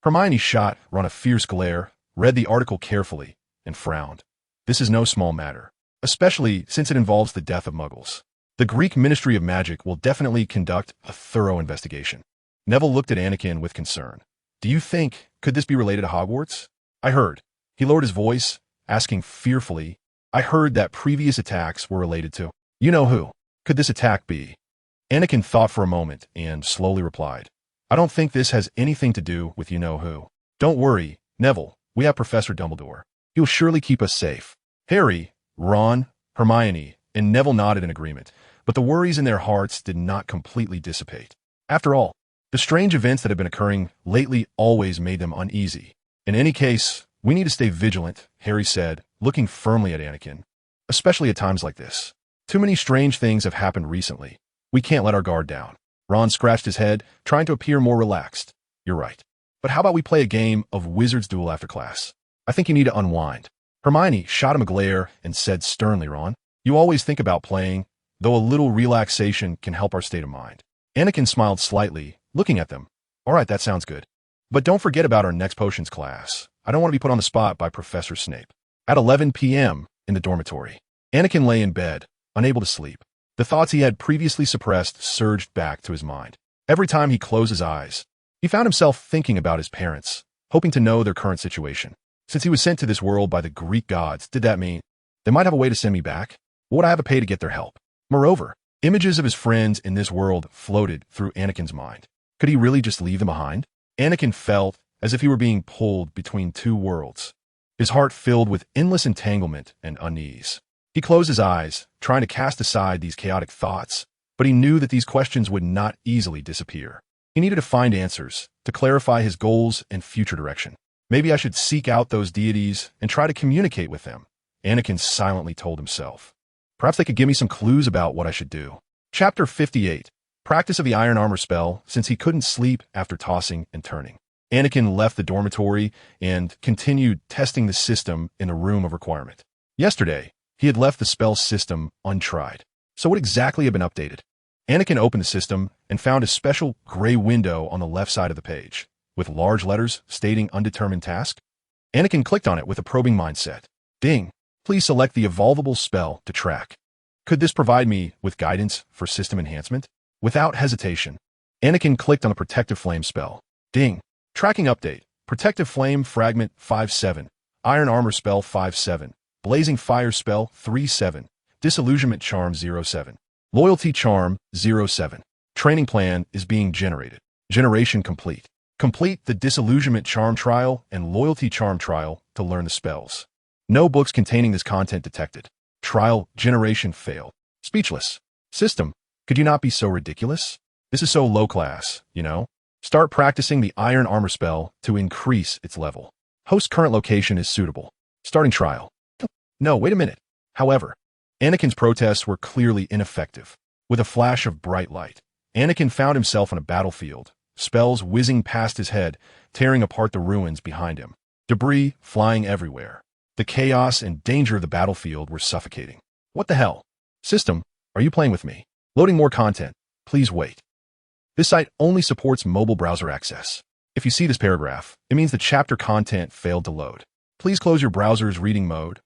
Hermione shot Ron a fierce glare, read the article carefully, and frowned. This is no small matter, especially since it involves the death of muggles. The Greek Ministry of Magic will definitely conduct a thorough investigation. Neville looked at Anakin with concern. "Do you think, could this be related to Hogwarts?" "I heard." He lowered his voice, asking fearfully, "I heard that previous attacks were related to. You know who? Could this attack be?" Anakin thought for a moment and slowly replied, "I don't think this has anything to do with you-know-who. Don't worry, Neville, we have Professor Dumbledore. He'll surely keep us safe." Harry, Ron, Hermione, and Neville nodded in agreement, but the worries in their hearts did not completely dissipate. After all, the strange events that have been occurring lately always made them uneasy. "In any case, we need to stay vigilant," Harry said, looking firmly at Anakin. "Especially at times like this. Too many strange things have happened recently. We can't let our guard down." Ron scratched his head, trying to appear more relaxed. "You're right. But how about we play a game of Wizard's Duel after class? I think you need to unwind." Hermione shot him a glare and said sternly, "Ron, you always think about playing, though a little relaxation can help our state of mind." Anakin smiled slightly, looking at them. "All right, that sounds good. But don't forget about our next potions class. I don't want to be put on the spot by Professor Snape." At 11 p.m. in the dormitory, Anakin lay in bed, unable to sleep. The thoughts he had previously suppressed surged back to his mind. Every time he closed his eyes, he found himself thinking about his parents, hoping to know their current situation. Since he was sent to this world by the Greek gods, did that mean they might have a way to send me back? What would I have to pay to get their help? Moreover, images of his friends in this world floated through Anakin's mind. Could he really just leave them behind? Anakin felt as if he were being pulled between two worlds, his heart filled with endless entanglement and unease. He closed his eyes, trying to cast aside these chaotic thoughts, but he knew that these questions would not easily disappear. He needed to find answers, to clarify his goals and future direction. Maybe I should seek out those deities and try to communicate with them, Anakin silently told himself. Perhaps they could give me some clues about what I should do. Chapter 58. Practice of the Iron Armor spell, since he couldn't sleep after tossing and turning. Anakin left the dormitory and continued testing the system in the room of requirement. Yesterday, he had left the spell system untried. So what exactly had been updated? Anakin opened the system and found a special gray window on the left side of the page, with large letters stating undetermined task. Anakin clicked on it with a probing mindset. Ding! Please select the evolvable spell to track. Could this provide me with guidance for system enhancement? Without hesitation, Anakin clicked on the Protective Flame spell. Ding! Tracking update. Protective Flame Fragment 5-7. Iron Armor Spell 5-7. Blazing Fire Spell 3-7. Disillusionment Charm 0-7. Loyalty Charm 0-7. Training Plan is being generated. Generation complete. Complete the Disillusionment Charm Trial and Loyalty Charm Trial to learn the spells. No books containing this content detected. Trial generation failed. Speechless. System, could you not be so ridiculous? This is so low class, you know? Start practicing the Iron Armor spell to increase its level. Host current location is suitable. Starting trial. No, wait a minute. However, Anakin's protests were clearly ineffective. With a flash of bright light, Anakin found himself on a battlefield, spells whizzing past his head, tearing apart the ruins behind him. Debris flying everywhere. The chaos and danger of the battlefield were suffocating. What the hell? System, are you playing with me? Loading more content. Please wait. This site only supports mobile browser access. If you see this paragraph, it means the chapter content failed to load. Please close your browser's reading mode,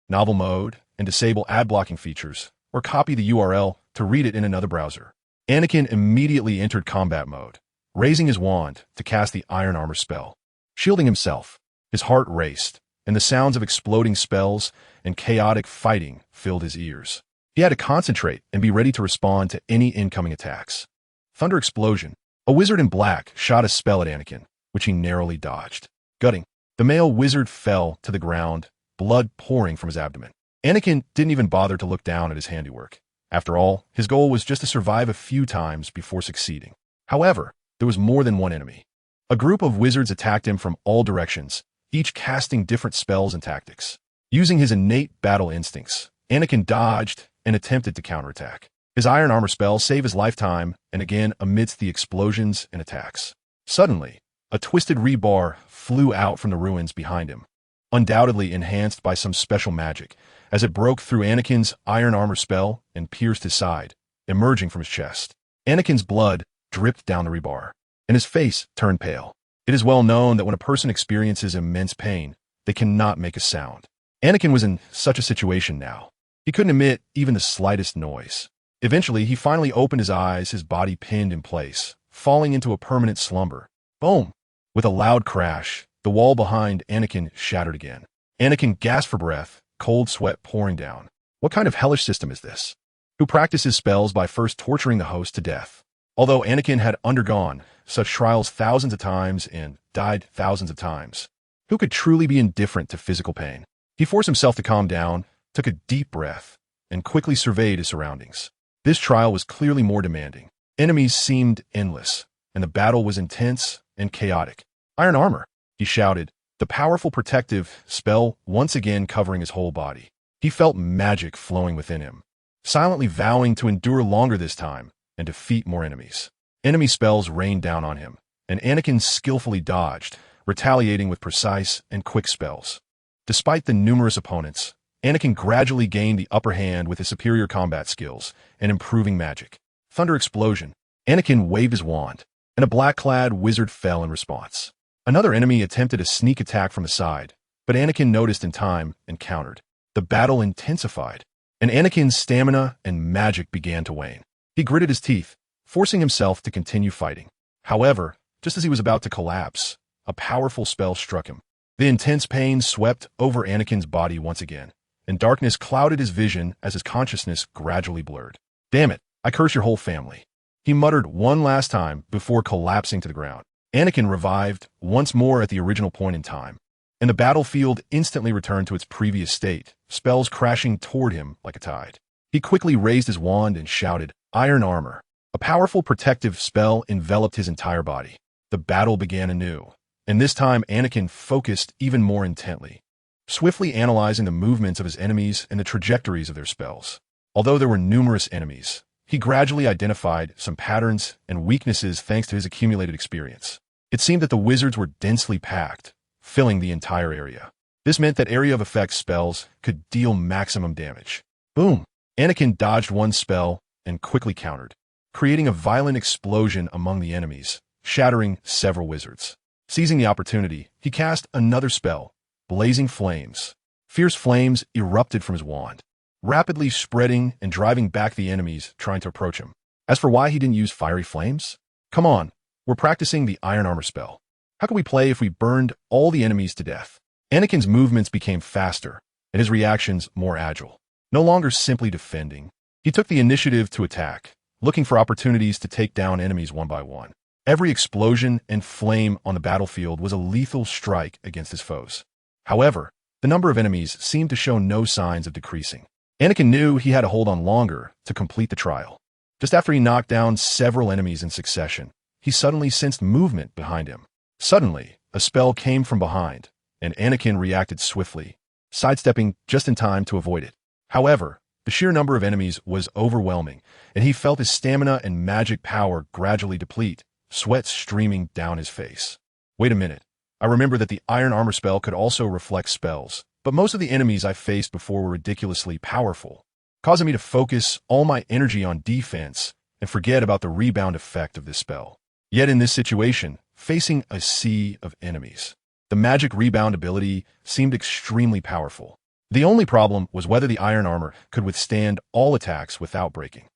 novel mode, and disable ad blocking features, or copy the URL to read it in another browser. Anakin immediately entered combat mode, raising his wand to cast the Iron Armor spell. Shielding himself, his heart raced, and the sounds of exploding spells and chaotic fighting filled his ears. He had to concentrate and be ready to respond to any incoming attacks. Thunder explosion. A wizard in black shot a spell at Anakin, which he narrowly dodged. Gutting. The male wizard fell to the ground, blood pouring from his abdomen. Anakin didn't even bother to look down at his handiwork. After all, his goal was just to survive a few times before succeeding. However, there was more than one enemy. A group of wizards attacked him from all directions, each casting different spells and tactics. Using his innate battle instincts, Anakin dodged and attempted to counterattack. His Iron Armor spell saved his lifetime, and again amidst the explosions and attacks. Suddenly, a twisted rebar flew out from the ruins behind him, undoubtedly enhanced by some special magic, as it broke through Anakin's Iron Armor spell and pierced his side, emerging from his chest. Anakin's blood dripped down the rebar, and his face turned pale. It is well known that when a person experiences immense pain, they cannot make a sound. Anakin was in such a situation now. He couldn't emit even the slightest noise. Eventually, he finally opened his eyes, his body pinned in place, falling into a permanent slumber. Boom! With a loud crash, the wall behind Anakin shattered again. Anakin gasped for breath, cold sweat pouring down. What kind of hellish system is this? Who practices spells by first torturing the host to death? Although Anakin had undergone such trials thousands of times and died thousands of times, who could truly be indifferent to physical pain? He forced himself to calm down, took a deep breath, and quickly surveyed his surroundings. This trial was clearly more demanding. Enemies seemed endless, and the battle was intense and chaotic. Iron Armor, he shouted, the powerful protective spell once again covering his whole body. He felt magic flowing within him, silently vowing to endure longer this time and defeat more enemies. Enemy spells rained down on him, and Anakin skillfully dodged, retaliating with precise and quick spells. Despite the numerous opponents, Anakin gradually gained the upper hand with his superior combat skills and improving magic. Thunder explosion. Anakin waved his wand, and a black-clad wizard fell in response. Another enemy attempted a sneak attack from the side, but Anakin noticed in time and countered. The battle intensified, and Anakin's stamina and magic began to wane. He gritted his teeth, forcing himself to continue fighting. However, just as he was about to collapse, a powerful spell struck him. The intense pain swept over Anakin's body once again, and darkness clouded his vision as his consciousness gradually blurred. Damn it, I curse your whole family. He muttered one last time before collapsing to the ground. Anakin revived once more at the original point in time, and the battlefield instantly returned to its previous state, spells crashing toward him like a tide. He quickly raised his wand and shouted, Iron Armor. A powerful protective spell enveloped his entire body. The battle began anew, and this time Anakin focused even more intently, swiftly analyzing the movements of his enemies and the trajectories of their spells. Although there were numerous enemies, he gradually identified some patterns and weaknesses thanks to his accumulated experience. It seemed that the wizards were densely packed, filling the entire area. This meant that area of effect spells could deal maximum damage. Boom! Anakin dodged one spell and quickly countered, creating a violent explosion among the enemies, shattering several wizards. Seizing the opportunity, he cast another spell, Blazing Flames. Fierce flames erupted from his wand, rapidly spreading and driving back the enemies trying to approach him. As for why he didn't use fiery flames? Come on, we're practicing the Iron Armor spell. How could we play if we burned all the enemies to death? Anakin's movements became faster, and his reactions more agile. No longer simply defending, he took the initiative to attack, looking for opportunities to take down enemies one by one. Every explosion and flame on the battlefield was a lethal strike against his foes. However, the number of enemies seemed to show no signs of decreasing. Anakin knew he had to hold on longer to complete the trial. Just after he knocked down several enemies in succession, he suddenly sensed movement behind him. Suddenly, a spell came from behind, and Anakin reacted swiftly, sidestepping just in time to avoid it. However, the sheer number of enemies was overwhelming, and he felt his stamina and magic power gradually deplete, sweat streaming down his face. Wait a minute. I remember that the iron armor spell could also reflect spells, but most of the enemies I faced before were ridiculously powerful, causing me to focus all my energy on defense and forget about the rebound effect of this spell. Yet in this situation, facing a sea of enemies, the magic rebound ability seemed extremely powerful. The only problem was whether the iron armor could withstand all attacks without breaking.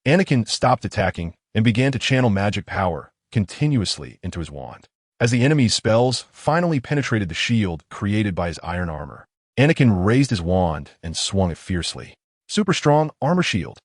Anakin stopped attacking and began to channel magic power continuously into his wand. As the enemy's spells finally penetrated the shield created by his iron armor, Anakin raised his wand and swung it fiercely. Super strong armor shield.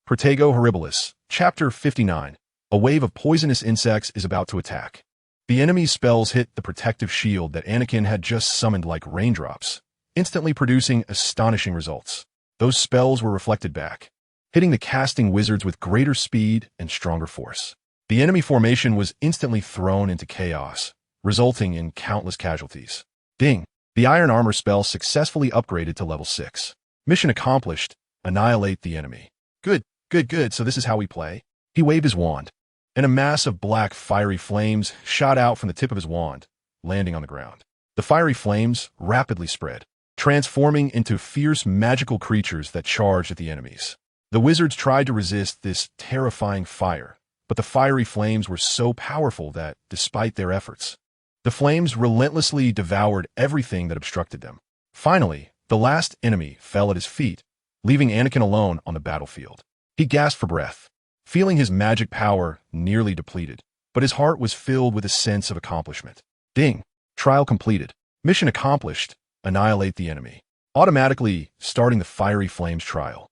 Protego Horribilis, Chapter 59. A wave of poisonous insects is about to attack. The enemy's spells hit the protective shield that Anakin had just summoned like raindrops, instantly producing astonishing results. Those spells were reflected back, hitting the casting wizards with greater speed and stronger force. The enemy formation was instantly thrown into chaos, resulting in countless casualties. Ding! The iron armor spell successfully upgraded to level 6. Mission accomplished. Annihilate the enemy. Good, good, good, so this is how we play. He waved his wand, and a mass of black fiery flames shot out from the tip of his wand, landing on the ground. The fiery flames rapidly spread, transforming into fierce magical creatures that charged at the enemies. The wizards tried to resist this terrifying fire, but the fiery flames were so powerful that, despite their efforts, the flames relentlessly devoured everything that obstructed them. Finally, the last enemy fell at his feet, leaving Anakin alone on the battlefield. He gasped for breath, feeling his magic power nearly depleted, but his heart was filled with a sense of accomplishment. Ding! Trial completed. Mission accomplished. Annihilate the enemy. Automatically starting the fiery flames trial.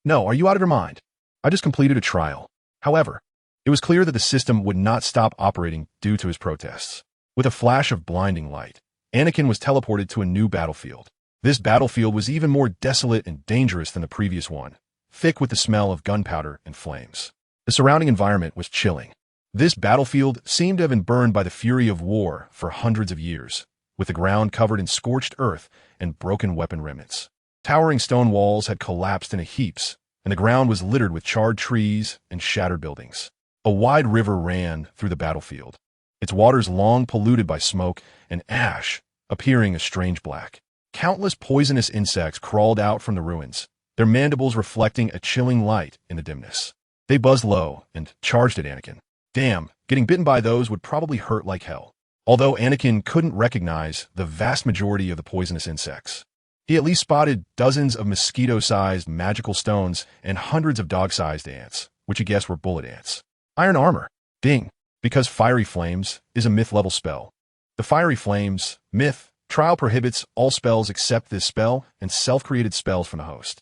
No, are you out of your mind? I just completed a trial. However, it was clear that the system would not stop operating due to his protests. With a flash of blinding light, Anakin was teleported to a new battlefield. This battlefield was even more desolate and dangerous than the previous one, thick with the smell of gunpowder and flames. The surrounding environment was chilling. This battlefield seemed to have been burned by the fury of war for hundreds of years, with the ground covered in scorched earth and broken weapon remnants. Towering stone walls had collapsed into heaps, and the ground was littered with charred trees and shattered buildings. A wide river ran through the battlefield, its waters long polluted by smoke and ash, appearing a strange black. Countless poisonous insects crawled out from the ruins, their mandibles reflecting a chilling light in the dimness. They buzzed low and charged at Anakin. Damn, getting bitten by those would probably hurt like hell. Although Anakin couldn't recognize the vast majority of the poisonous insects, he at least spotted dozens of mosquito-sized magical stones and hundreds of dog-sized ants, which he guessed were bullet ants. Iron armor. Ding. Because Fiery Flames is a myth-level spell. The Fiery Flames myth trial prohibits all spells except this spell and self-created spells from the host.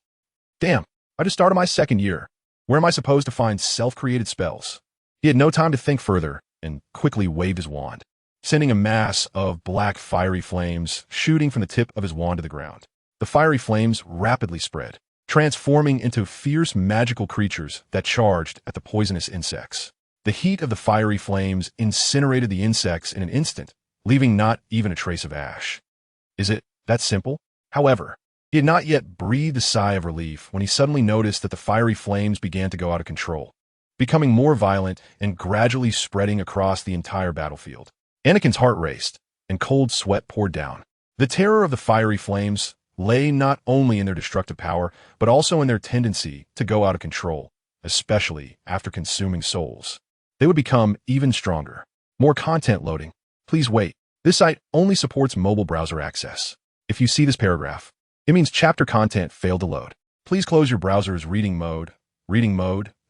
Damn, I just started my second year. Where am I supposed to find self-created spells? He had no time to think further and quickly waved his wand, sending a mass of black fiery flames shooting from the tip of his wand to the ground. The fiery flames rapidly spread, transforming into fierce magical creatures that charged at the poisonous insects. The heat of the fiery flames incinerated the insects in an instant, leaving not even a trace of ash. Is it that simple? However, he had not yet breathed a sigh of relief when he suddenly noticed that the fiery flames began to go out of control, becoming more violent and gradually spreading across the entire battlefield. Anakin's heart raced, and cold sweat poured down. The terror of the fiery flames lay not only in their destructive power, but also in their tendency to go out of control, especially after consuming souls. They would become even stronger. More content loading. Please wait. This site only supports mobile browser access. If you see this paragraph, it means chapter content failed to load. Please close your browser's reading mode,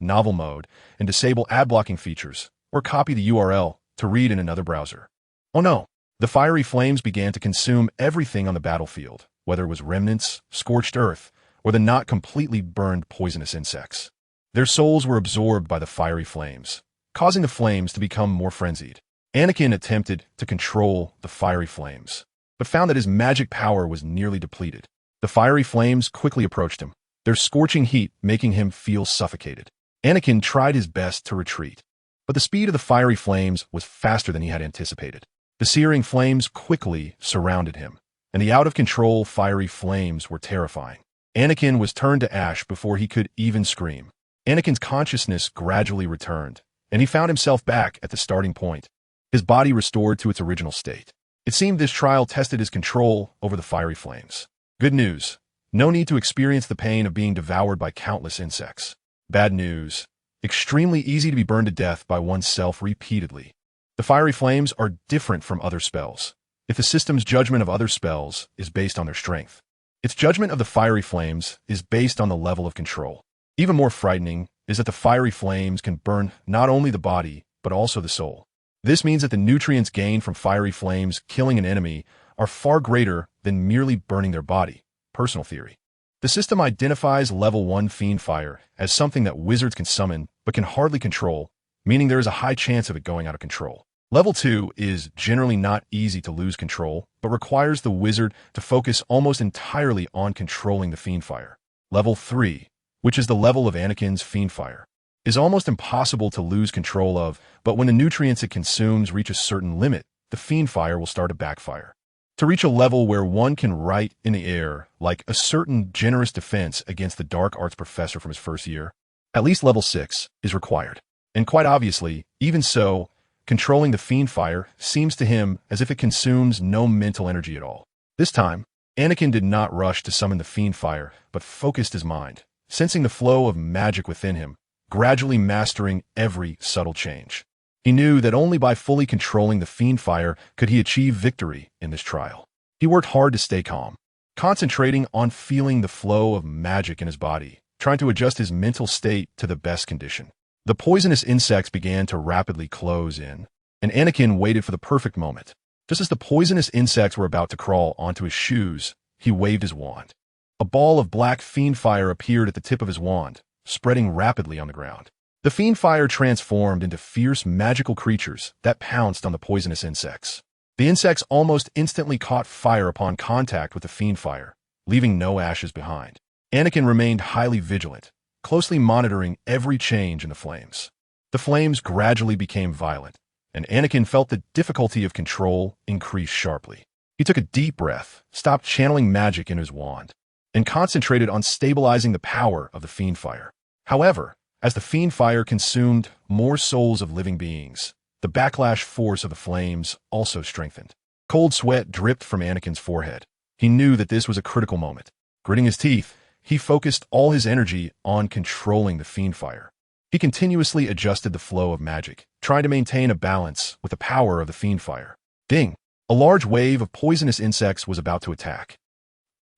novel mode, and disable ad blocking features, or copy the URL to read in another browser. Oh no! The fiery flames began to consume everything on the battlefield, whether it was remnants, scorched earth, or the not completely burned poisonous insects. Their souls were absorbed by the fiery flames, causing the flames to become more frenzied. Anakin attempted to control the fiery flames, but found that his magic power was nearly depleted. The fiery flames quickly approached him, their scorching heat making him feel suffocated. Anakin tried his best to retreat, but the speed of the fiery flames was faster than he had anticipated. The searing flames quickly surrounded him, and the out-of-control fiery flames were terrifying. Anakin was turned to ash before he could even scream. Anakin's consciousness gradually returned, and he found himself back at the starting point, his body restored to its original state. It seemed this trial tested his control over the fiery flames. Good news. No need to experience the pain of being devoured by countless insects. Bad news. Extremely easy to be burned to death by oneself repeatedly. The fiery flames are different from other spells. If the system's judgment of other spells is based on their strength, its judgment of the fiery flames is based on the level of control. Even more frightening is that the fiery flames can burn not only the body, but also the soul. This means that the nutrients gained from fiery flames killing an enemy are far greater than merely burning their body. Personal theory. The system identifies level 1 fiend fire as something that wizards can summon but can hardly control, meaning there is a high chance of it going out of control. Level 2 is generally not easy to lose control, but requires the wizard to focus almost entirely on controlling the fiend fire. Level 3, which is the level of Anakin's fiend fire, is almost impossible to lose control of, but when the nutrients it consumes reach a certain limit, the fiend fire will start to backfire. To reach a level where one can write in the air, like a certain generous defense against the dark arts professor from his first year, at least level 6 is required. And quite obviously, even so, controlling the fiend fire seems to him as if it consumes no mental energy at all. This time, Anakin did not rush to summon the fiend fire, but focused his mind, sensing the flow of magic within him, gradually mastering every subtle change. He knew that only by fully controlling the fiend fire could he achieve victory in this trial. He worked hard to stay calm, concentrating on feeling the flow of magic in his body, trying to adjust his mental state to the best condition. The poisonous insects began to rapidly close in, and Anakin waited for the perfect moment. Just as the poisonous insects were about to crawl onto his shoes, he waved his wand. A ball of black fiend fire appeared at the tip of his wand, spreading rapidly on the ground. The fiend fire transformed into fierce magical creatures that pounced on the poisonous insects. The insects almost instantly caught fire upon contact with the fiend fire, leaving no ashes behind. Anakin remained highly vigilant, closely monitoring every change in the flames. The flames gradually became violent, and Anakin felt the difficulty of control increase sharply. He took a deep breath, stopped channeling magic in his wand, and concentrated on stabilizing the power of the fiend fire. However, as the fiend fire consumed more souls of living beings, the backlash force of the flames also strengthened. Cold sweat dripped from Anakin's forehead. He knew that this was a critical moment. Gritting his teeth, he focused all his energy on controlling the fiend fire. He continuously adjusted the flow of magic, trying to maintain a balance with the power of the fiend fire. Ding! A large wave of poisonous insects was about to attack.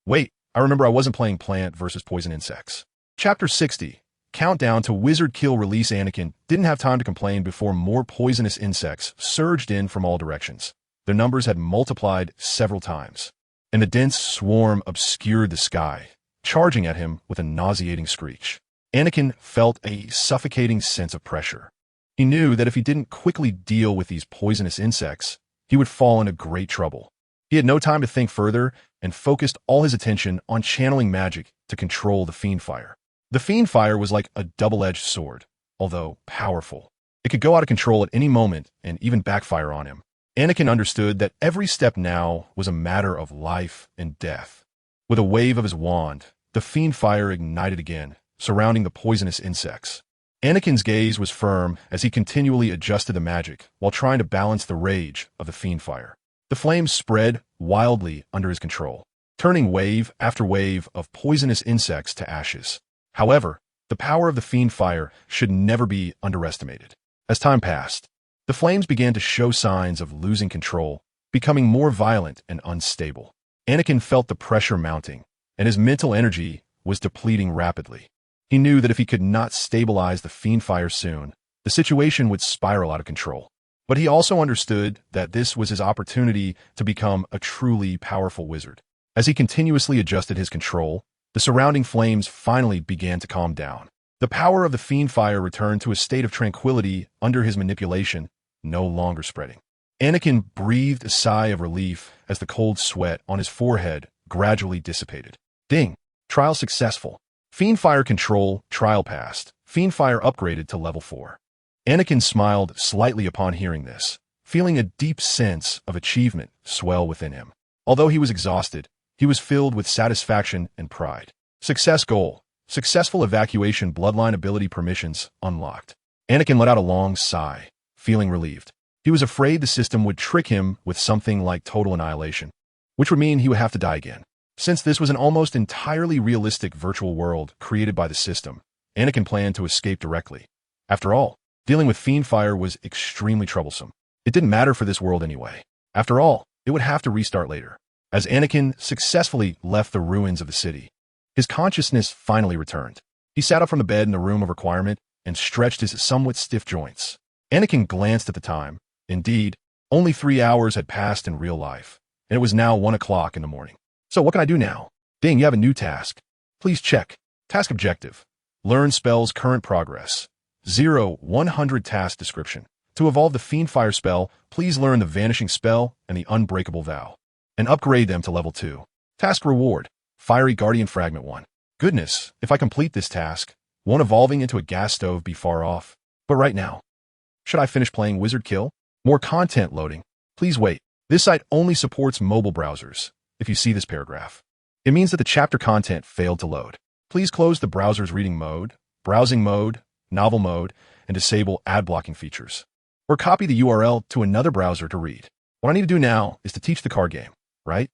Wait, I remember I wasn't playing plant versus poison insects. Chapter 60. Countdown to Wizard Kill Release. Anakin didn't have time to complain before more poisonous insects surged in from all directions. Their numbers had multiplied several times, and the dense swarm obscured the sky, charging at him with a nauseating screech. Anakin felt a suffocating sense of pressure. He knew that if he didn't quickly deal with these poisonous insects, he would fall into great trouble. He had no time to think further and focused all his attention on channeling magic to control the fiend fire. The fiend fire was like a double-edged sword, although powerful. It could go out of control at any moment and even backfire on him. Anakin understood that every step now was a matter of life and death. With a wave of his wand, the fiend fire ignited again, surrounding the poisonous insects. Anakin's gaze was firm as he continually adjusted the magic while trying to balance the rage of the fiend fire. The flames spread wildly under his control, turning wave after wave of poisonous insects to ashes. However, the power of the fiend fire should never be underestimated. As time passed, the flames began to show signs of losing control, becoming more violent and unstable. Anakin felt the pressure mounting, and his mental energy was depleting rapidly. He knew that if he could not stabilize the fiend fire soon, the situation would spiral out of control. But he also understood that this was his opportunity to become a truly powerful wizard. As he continuously adjusted his control, the surrounding flames finally began to calm down. The power of the fiend fire returned to a state of tranquility under his manipulation, no longer spreading. Anakin breathed a sigh of relief as the cold sweat on his forehead gradually dissipated. Ding! Trial successful. Fiend fire control, trial passed. Fiend fire upgraded to level 4. Anakin smiled slightly upon hearing this, feeling a deep sense of achievement swell within him. Although he was exhausted, he was filled with satisfaction and pride. Success goal. Successful evacuation bloodline ability permissions unlocked. Anakin let out a long sigh, feeling relieved. He was afraid the system would trick him with something like total annihilation, which would mean he would have to die again. Since this was an almost entirely realistic virtual world created by the system, Anakin planned to escape directly. After all, dealing with fiend fire was extremely troublesome. It didn't matter for this world anyway. After all, it would have to restart later. As Anakin successfully left the ruins of the city, his consciousness finally returned. He sat up from the bed in the room of requirement and stretched his somewhat stiff joints. Anakin glanced at the time. Indeed, only 3 hours had passed in real life, and it was now 1 o'clock in the morning. So what can I do now? Ding, you have a new task. Please check. Task objective. Learn spell's current progress. 0-100 task description. To evolve the fiend fire spell, please learn the vanishing spell and the unbreakable vow, and upgrade them to level 2. Task reward. Fiery Guardian Fragment 1. Goodness, if I complete this task, won't evolving into a gas stove be far off? But right now, should I finish playing Wizard Kill? More content loading. Please wait. This site only supports mobile browsers. If you see this paragraph, it means that the chapter content failed to load. Please close the browser's reading mode, browsing mode, novel mode, and disable ad blocking features. Or copy the URL to another browser to read. What I need to do now is to teach the card game, right?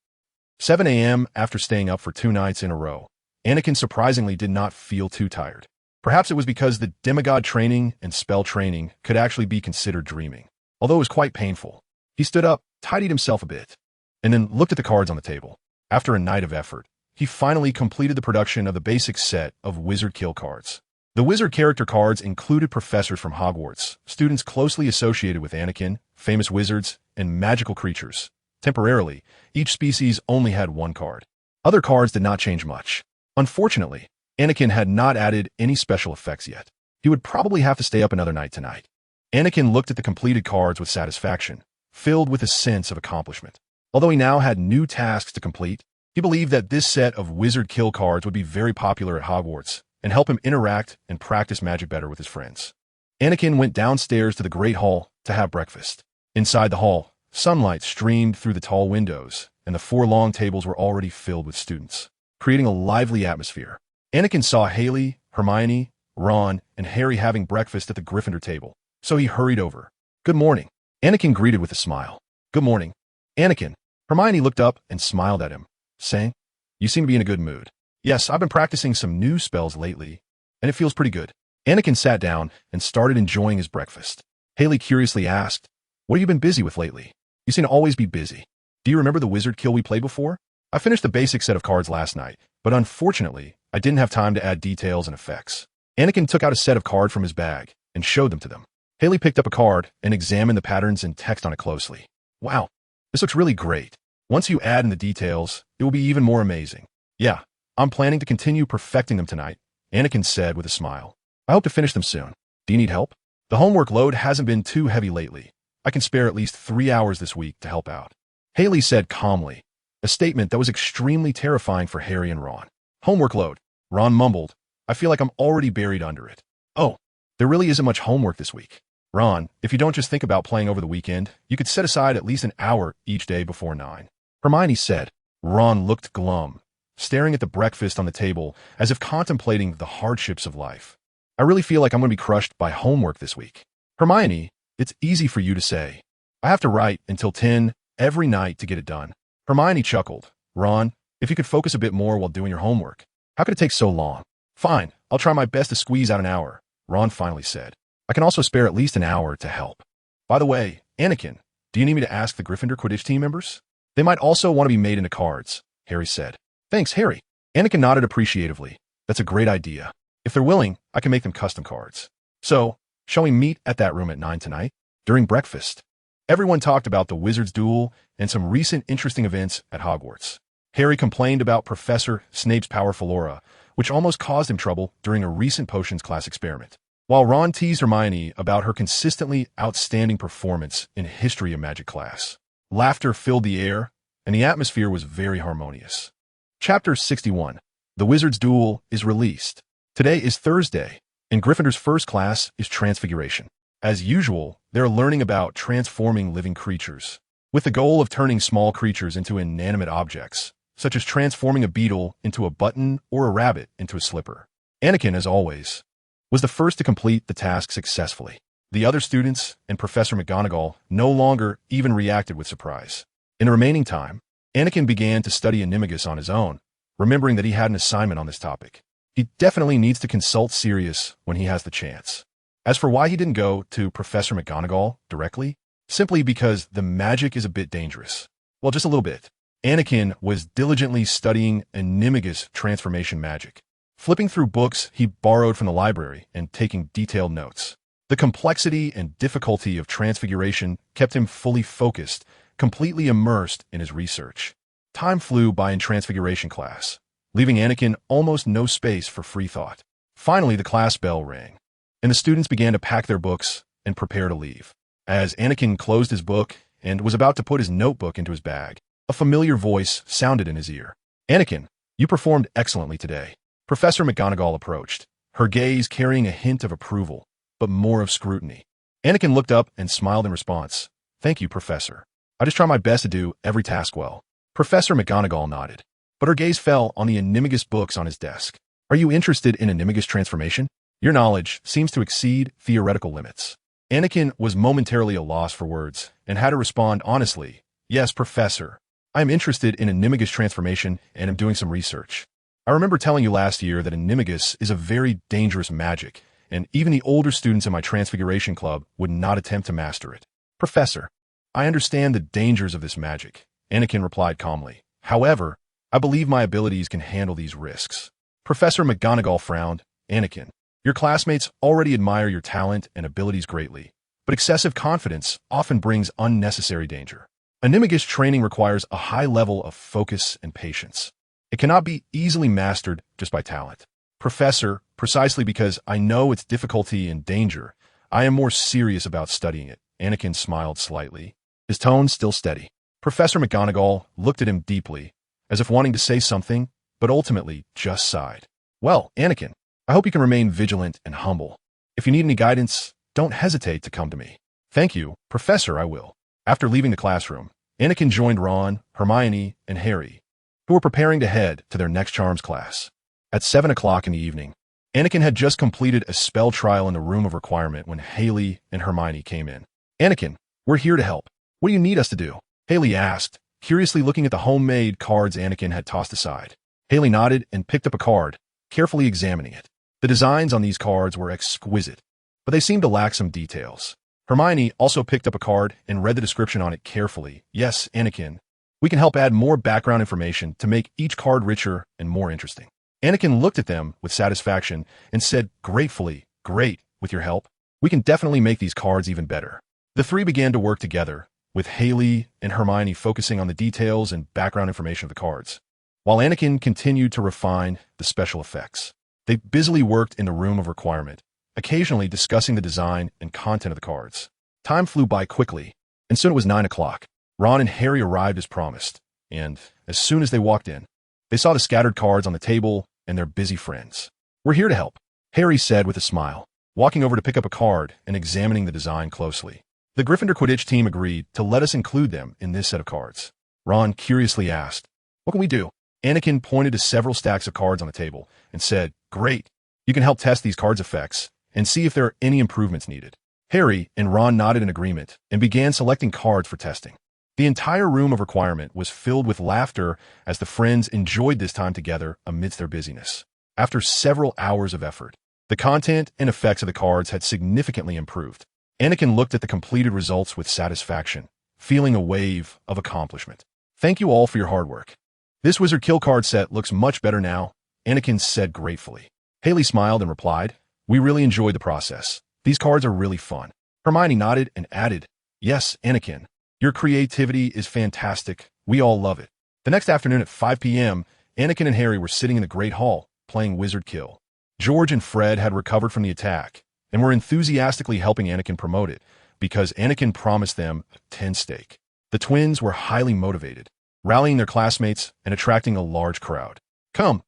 7 a.m. after staying up for 2 nights in a row, Anakin surprisingly did not feel too tired. Perhaps it was because the demigod training and spell training could actually be considered dreaming. Although it was quite painful, he stood up, tidied himself a bit, and then looked at the cards on the table. After a night of effort, he finally completed the production of the basic set of Wizard Kill cards. The Wizard character cards included professors from Hogwarts, students closely associated with Anakin, famous wizards, and magical creatures. Temporarily, each species only had 1 card. Other cards did not change much. Unfortunately, Anakin had not added any special effects yet. He would probably have to stay up another night tonight. Anakin looked at the completed cards with satisfaction, filled with a sense of accomplishment. Although he now had new tasks to complete, he believed that this set of Wizard Kill cards would be very popular at Hogwarts and help him interact and practice magic better with his friends. Anakin went downstairs to the Great Hall to have breakfast. Inside the hall, sunlight streamed through the tall windows, and the 4 long tables were already filled with students, creating a lively atmosphere. Anakin saw Haley, Hermione, Ron, and Harry having breakfast at the Gryffindor table, so he hurried over. Good morning. Anakin greeted with a smile. Good morning. Anakin. Hermione looked up and smiled at him, saying, You seem to be in a good mood. Yes, I've been practicing some new spells lately, and it feels pretty good. Anakin sat down and started enjoying his breakfast. Haley curiously asked, What have you been busy with lately? You seem to always be busy. Do you remember the Wizard Kill we played before? I finished the basic set of cards last night, but unfortunately, I didn't have time to add details and effects. Anakin took out a set of cards from his bag and showed them to them. Haley picked up a card and examined the patterns and text on it closely. Wow, this looks really great. Once you add in the details, it will be even more amazing. Yeah, I'm planning to continue perfecting them tonight, Anakin said with a smile. I hope to finish them soon. Do you need help? The homework load hasn't been too heavy lately. I can spare at least 3 hours this week to help out. Haley said calmly, a statement that was extremely terrifying for Harry and Ron. Homework load. Ron mumbled, I feel like I'm already buried under it. Oh, there really isn't much homework this week. Ron, if you don't just think about playing over the weekend, you could set aside at least an hour each day before 9. Hermione said. Ron looked glum, staring at the breakfast on the table as if contemplating the hardships of life. I really feel like I'm going to be crushed by homework this week. Hermione, it's easy for you to say. I have to write until 10 every night to get it done. Hermione chuckled. Ron, if you could focus a bit more while doing your homework. How could it take so long? Fine, I'll try my best to squeeze out an hour, Ron finally said. I can also spare at least an hour to help. By the way, Anakin, do you need me to ask the Gryffindor Quidditch team members? They might also want to be made into cards, Harry said. Thanks, Harry. Anakin nodded appreciatively. That's a great idea. If they're willing, I can make them custom cards. So, shall we meet at that room at 9 tonight? During breakfast, everyone talked about the Wizard's Duel and some recent interesting events at Hogwarts. Harry complained about Professor Snape's powerful aura, which almost caused him trouble during a recent potions class experiment. While Ron teased Hermione about her consistently outstanding performance in History of Magic class. Laughter filled the air, and the atmosphere was very harmonious. Chapter 61. The Wizard's Duel is released. Today is Thursday, and Gryffindor's first class is Transfiguration. As usual, they're learning about transforming living creatures, with the goal of turning small creatures into inanimate objects, such as transforming a beetle into a button or a rabbit into a slipper. Anakin, as always, was the first to complete the task successfully. The other students and Professor McGonagall no longer even reacted with surprise. In the remaining time, Anakin began to study Animagus on his own, remembering that he had an assignment on this topic. He definitely needs to consult Sirius when he has the chance. As for why he didn't go to Professor McGonagall directly, simply because the magic is a bit dangerous. Well, just a little bit. Anakin was diligently studying Animagus transformation magic, flipping through books he borrowed from the library and taking detailed notes. The complexity and difficulty of transfiguration kept him fully focused, completely immersed in his research. Time flew by in transfiguration class, leaving Anakin almost no space for free thought. Finally, the class bell rang, and the students began to pack their books and prepare to leave. As Anakin closed his book and was about to put his notebook into his bag, a familiar voice sounded in his ear. "Anakin, you performed excellently today." Professor McGonagall approached, her gaze carrying a hint of approval, but more of scrutiny. Anakin looked up and smiled in response. "Thank you, Professor. I just try my best to do every task well." Professor McGonagall nodded, but her gaze fell on the Animagus books on his desk. "Are you interested in Animagus transformation? Your knowledge seems to exceed theoretical limits." Anakin was momentarily at a loss for words and had to respond honestly. "Yes, Professor. I am interested in Animagus transformation and am doing some research. I remember telling you last year that Animagus is a very dangerous magic, and even the older students in my Transfiguration Club would not attempt to master it." "Professor, I understand the dangers of this magic," Anakin replied calmly. "However, I believe my abilities can handle these risks." Professor McGonagall frowned. "Anakin, your classmates already admire your talent and abilities greatly, but excessive confidence often brings unnecessary danger. Animagus training requires a high level of focus and patience. It cannot be easily mastered just by talent." "Professor, precisely because I know its difficulty and danger, I am more serious about studying it." Anakin smiled slightly, his tone still steady. Professor McGonagall looked at him deeply, as if wanting to say something, but ultimately just sighed. "Well, Anakin, I hope you can remain vigilant and humble. If you need any guidance, don't hesitate to come to me." "Thank you, Professor, I will." After leaving the classroom, Anakin joined Ron, Hermione, and Harry, who were preparing to head to their next charms class. At 7 o'clock in the evening, Anakin had just completed a spell trial in the room of requirement when Haley and Hermione came in. "Anakin, we're here to help. What do you need us to do?" Haley asked, curiously looking at the homemade cards Anakin had tossed aside. Haley nodded and picked up a card, carefully examining it. The designs on these cards were exquisite, but they seemed to lack some details. Hermione also picked up a card and read the description on it carefully. "Yes, Anakin, we can help add more background information to make each card richer and more interesting." Anakin looked at them with satisfaction and said gratefully, "Great, with your help, we can definitely make these cards even better." The three began to work together, with Haley and Hermione focusing on the details and background information of the cards, while Anakin continued to refine the special effects. They busily worked in the room of requirement, occasionally discussing the design and content of the cards. Time flew by quickly, and soon it was 9 o'clock. Ron and Harry arrived as promised, and as soon as they walked in, they saw the scattered cards on the table and their busy friends. "We're here to help," Harry said with a smile, walking over to pick up a card and examining the design closely. "The Gryffindor Quidditch team agreed to let us include them in this set of cards." Ron curiously asked, "What can we do?" Anakin pointed to several stacks of cards on the table and said, "Great, you can help test these cards' effects and see if there are any improvements needed." Harry and Ron nodded in agreement and began selecting cards for testing. The entire room of requirement was filled with laughter as the friends enjoyed this time together amidst their busyness. After several hours of effort, the content and effects of the cards had significantly improved. Anakin looked at the completed results with satisfaction, feeling a wave of accomplishment. "Thank you all for your hard work. This Wizard Kill card set looks much better now," Anakin said gratefully. Haley smiled and replied, "We really enjoyed the process. These cards are really fun." Hermione nodded and added, "Yes, Anakin, your creativity is fantastic. We all love it." The next afternoon at 5 p.m., Anakin and Harry were sitting in the Great Hall, playing Wizard Kill. George and Fred had recovered from the attack and were enthusiastically helping Anakin promote it because Anakin promised them a 10 stake. The twins were highly motivated, rallying their classmates and attracting a large crowd. Come,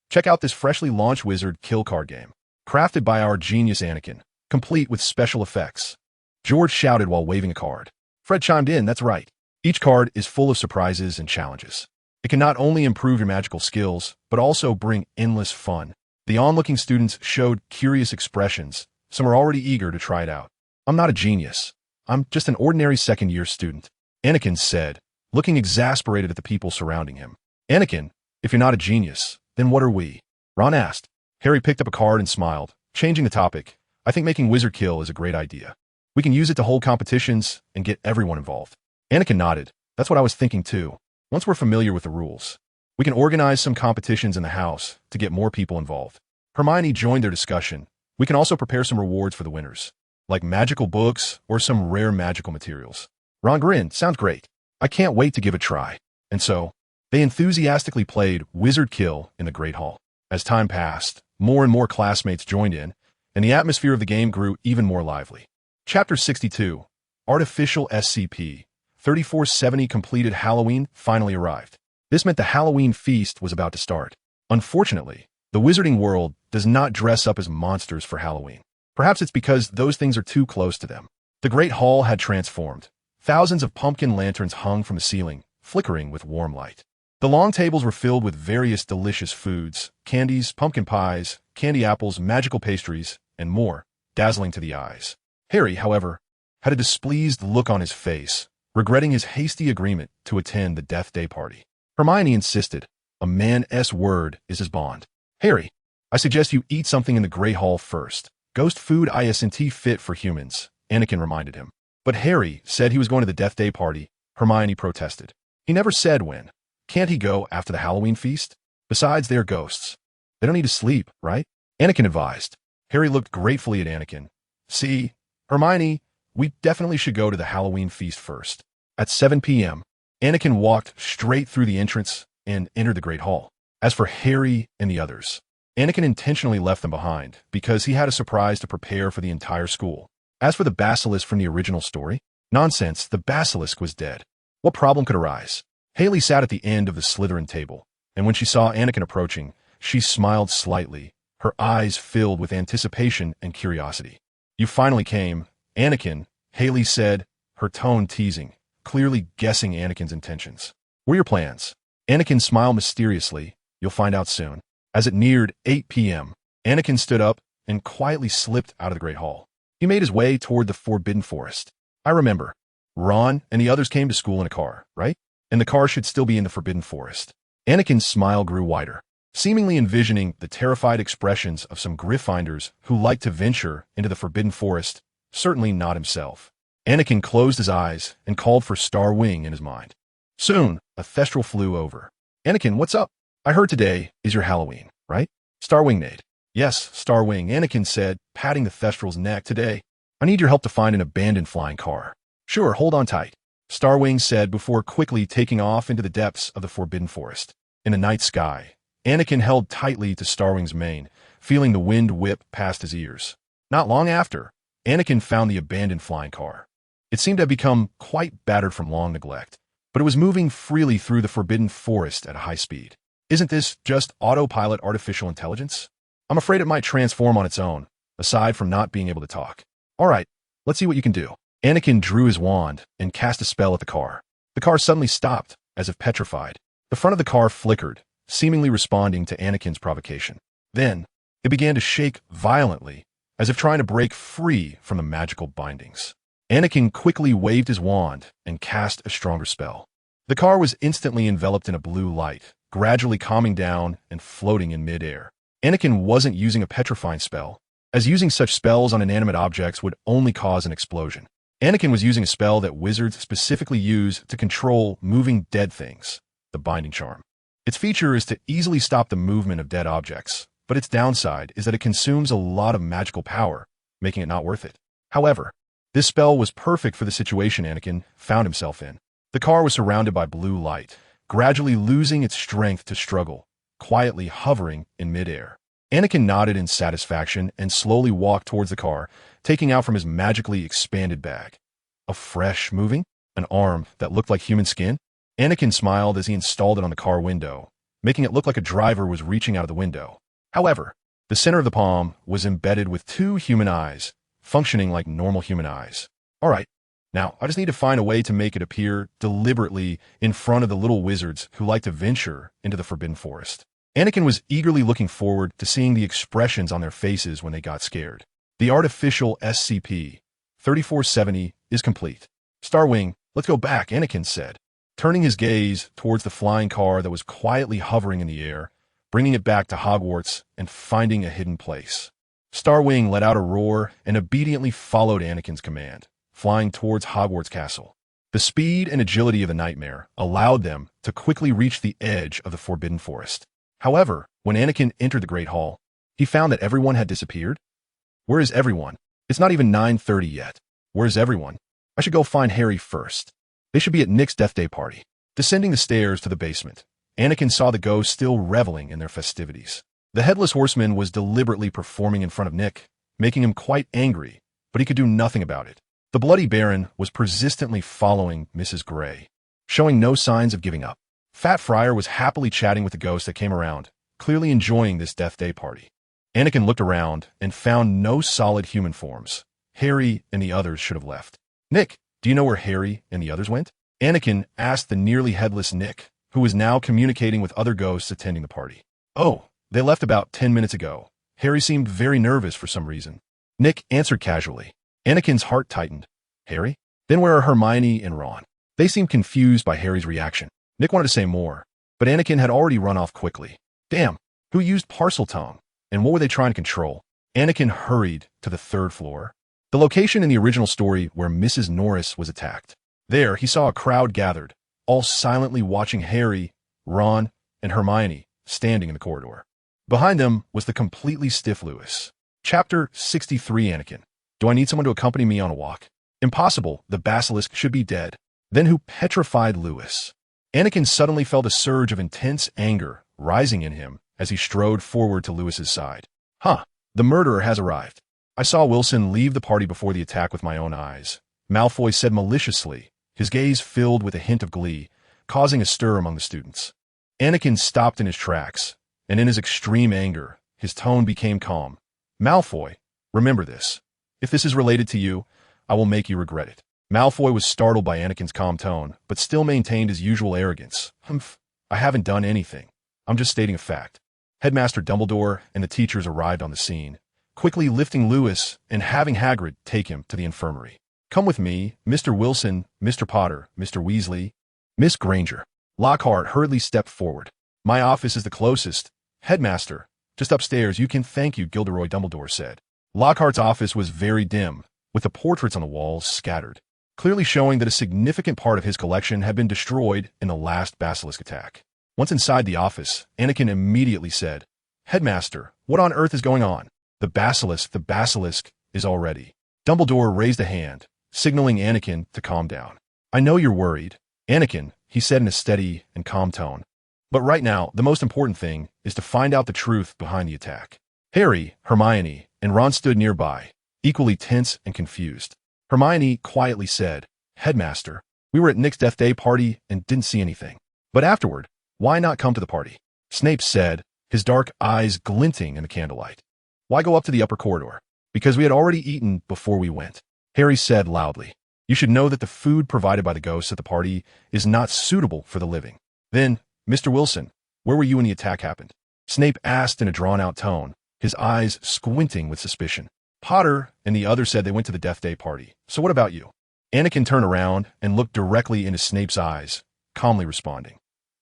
check out this freshly launched Wizard Kill card game, crafted by our genius Anakin, complete with special effects. George shouted while waving a card. Fred chimed in, that's right. Each card is full of surprises and challenges. It can not only improve your magical skills, but also bring endless fun. The onlooking students showed curious expressions. Some are already eager to try it out. I'm not a genius. I'm just an ordinary second-year student, Anakin said, looking exasperated at the people surrounding him. Anakin, if you're not a genius, then what are we? Ron asked. Harry picked up a card and smiled, changing the topic. I think making Wizard Kill is a great idea. We can use it to hold competitions and get everyone involved. Anakin nodded. That's what I was thinking too. Once we're familiar with the rules, we can organize some competitions in the house to get more people involved. Hermione joined their discussion. We can also prepare some rewards for the winners, like magical books or some rare magical materials. Ron grinned. Sounds great. I can't wait to give it a try. And so, they enthusiastically played Wizard Kill in the Great Hall. As time passed, more and more classmates joined in, and the atmosphere of the game grew even more lively. Chapter 62, Artificial SCP, 3470 completed Halloween finally arrived. This meant the Halloween feast was about to start. Unfortunately, the wizarding world does not dress up as monsters for Halloween. Perhaps it's because those things are too close to them. The Great Hall had transformed. Thousands of pumpkin lanterns hung from the ceiling, flickering with warm light. The long tables were filled with various delicious foods, candies, pumpkin pies, candy apples, magical pastries, and more, dazzling to the eyes. Harry, however, had a displeased look on his face, regretting his hasty agreement to attend the Death Day party. Hermione insisted, a man's word is his bond. Harry, I suggest you eat something in the Great Hall first. Ghost food isn't fit for humans, Anakin reminded him. But Harry said he was going to the Death Day party. Hermione protested. He never said when. Can't he go after the Halloween feast? Besides, they're ghosts. They don't need to sleep, right? Anakin advised. Harry looked gratefully at Anakin. See, Hermione, we definitely should go to the Halloween feast first. At 7 p.m., Anakin walked straight through the entrance and entered the Great Hall. As for Harry and the others, Anakin intentionally left them behind because he had a surprise to prepare for the entire school. As for the basilisk from the original story, nonsense, the basilisk was dead. What problem could arise? Haley sat at the end of the Slytherin table, and when she saw Anakin approaching, she smiled slightly, her eyes filled with anticipation and curiosity. You finally came, Anakin, Haley said, her tone teasing, clearly guessing Anakin's intentions. What are your plans? Anakin smiled mysteriously. You'll find out soon. As it neared 8 p.m., Anakin stood up and quietly slipped out of the Great Hall. He made his way toward the Forbidden Forest. I remember. Ron and the others came to school in a car, right? And the car should still be in the Forbidden Forest. Anakin's smile grew wider, seemingly envisioning the terrified expressions of some Gryffindors who liked to venture into the Forbidden Forest, certainly not himself. Anakin closed his eyes and called for Starwing in his mind. Soon, a Thestral flew over. Anakin, what's up? I heard today is your Halloween, right? Starwing neighed. Yes, Starwing, Anakin said, patting the Thestral's neck. Today, I need your help to find an abandoned flying car. Sure, hold on tight, Starwing said before quickly taking off into the depths of the Forbidden Forest. In the night sky, Anakin held tightly to Starwing's mane, feeling the wind whip past his ears. Not long after, Anakin found the abandoned flying car. It seemed to have become quite battered from long neglect, but it was moving freely through the Forbidden Forest at a high speed. Isn't this just autopilot artificial intelligence? I'm afraid it might transform on its own, aside from not being able to talk. All right, let's see what you can do. Anakin drew his wand and cast a spell at the car. The car suddenly stopped, as if petrified. The front of the car flickered, seemingly responding to Anakin's provocation. Then, it began to shake violently, as if trying to break free from the magical bindings. Anakin quickly waved his wand and cast a stronger spell. The car was instantly enveloped in a blue light, gradually calming down and floating in midair. Anakin wasn't using a petrifying spell, as using such spells on inanimate objects would only cause an explosion. Anakin was using a spell that wizards specifically use to control moving dead things, the Binding Charm. Its feature is to easily stop the movement of dead objects, but its downside is that it consumes a lot of magical power, making it not worth it. However, this spell was perfect for the situation Anakin found himself in. The car was surrounded by blue light, gradually losing its strength to struggle, quietly hovering in midair. Anakin nodded in satisfaction and slowly walked towards the car, taking out from his magically expanded bag a fresh moving, an arm that looked like human skin. Anakin smiled as he installed it on the car window, making it look like a driver was reaching out of the window. However, the center of the palm was embedded with two human eyes, functioning like normal human eyes. All right, now I just need to find a way to make it appear deliberately in front of the little wizards who like to venture into the Forbidden Forest. Anakin was eagerly looking forward to seeing the expressions on their faces when they got scared. The artificial SCP-3470 is complete. Starwing, let's go back, Anakin said, turning his gaze towards the flying car that was quietly hovering in the air, bringing it back to Hogwarts and finding a hidden place. Starwing let out a roar and obediently followed Anakin's command, flying towards Hogwarts Castle. The speed and agility of the nightmare allowed them to quickly reach the edge of the Forbidden Forest. However, when Anakin entered the Great Hall, he found that everyone had disappeared. Where is everyone? It's not even 9:30 yet. Where is everyone? I should go find Harry first. They should be at Nick's Death Day party. Descending the stairs to the basement, Anakin saw the ghosts still reveling in their festivities. The Headless Horseman was deliberately performing in front of Nick, making him quite angry, but he could do nothing about it. The Bloody Baron was persistently following Mrs. Grey, showing no signs of giving up. Fat Friar was happily chatting with the ghosts that came around, clearly enjoying this Death Day party. Anakin looked around and found no solid human forms. Harry and the others should have left. Nick, do you know where Harry and the others went? Anakin asked the nearly headless Nick, who was now communicating with other ghosts attending the party. Oh, they left about 10 minutes ago. Harry seemed very nervous for some reason. Nick answered casually. Anakin's heart tightened. Harry? Then where are Hermione and Ron? They seemed confused by Harry's reaction. Nick wanted to say more, but Anakin had already run off quickly. Damn, who used Parseltongue? And what were they trying to control? Anakin hurried to the 3rd floor, the location in the original story where Mrs. Norris was attacked. There, he saw a crowd gathered, all silently watching Harry, Ron, and Hermione standing in the corridor. Behind them was the completely stiff Lewis. Chapter 63, Anakin. Do I need someone to accompany me on a walk? Impossible, the basilisk should be dead. Then who petrified Lewis? Anakin suddenly felt a surge of intense anger rising in him as he strode forward to Lewis's side. Huh, the murderer has arrived. I saw Wilson leave the party before the attack with my own eyes, Malfoy said maliciously, his gaze filled with a hint of glee, causing a stir among the students. Anakin stopped in his tracks, and in his extreme anger, his tone became calm. Malfoy, remember this. If this is related to you, I will make you regret it. Malfoy was startled by Anakin's calm tone, but still maintained his usual arrogance. Humph, I haven't done anything. I'm just stating a fact. Headmaster Dumbledore and the teachers arrived on the scene, quickly lifting Lewis and having Hagrid take him to the infirmary. Come with me, Mr. Wilson, Mr. Potter, Mr. Weasley, Miss Granger. Lockhart hurriedly stepped forward. My office is the closest. Headmaster, just upstairs, you can thank you, Gilderoy Dumbledore said. Lockhart's office was very dim, with the portraits on the walls scattered, clearly showing that a significant part of his collection had been destroyed in the last basilisk attack. Once inside the office, Anakin immediately said, Headmaster, what on earth is going on? The basilisk is all ready. Dumbledore raised a hand, signaling Anakin to calm down. I know you're worried, Anakin, he said in a steady and calm tone. But right now, the most important thing is to find out the truth behind the attack. Harry, Hermione, and Ron stood nearby, equally tense and confused. Hermione quietly said, Headmaster, we were at Nick's Death Day party and didn't see anything. But afterward, why not come to the party? Snape said, his dark eyes glinting in the candlelight. Why go up to the upper corridor? Because we had already eaten before we went. Harry said loudly. You should know that the food provided by the ghosts at the party is not suitable for the living. Then, Mr. Wilson, where were you when the attack happened? Snape asked in a drawn-out tone, his eyes squinting with suspicion. Potter and the others said they went to the Death Day party. So what about you? Anakin turned around and looked directly into Snape's eyes, calmly responding.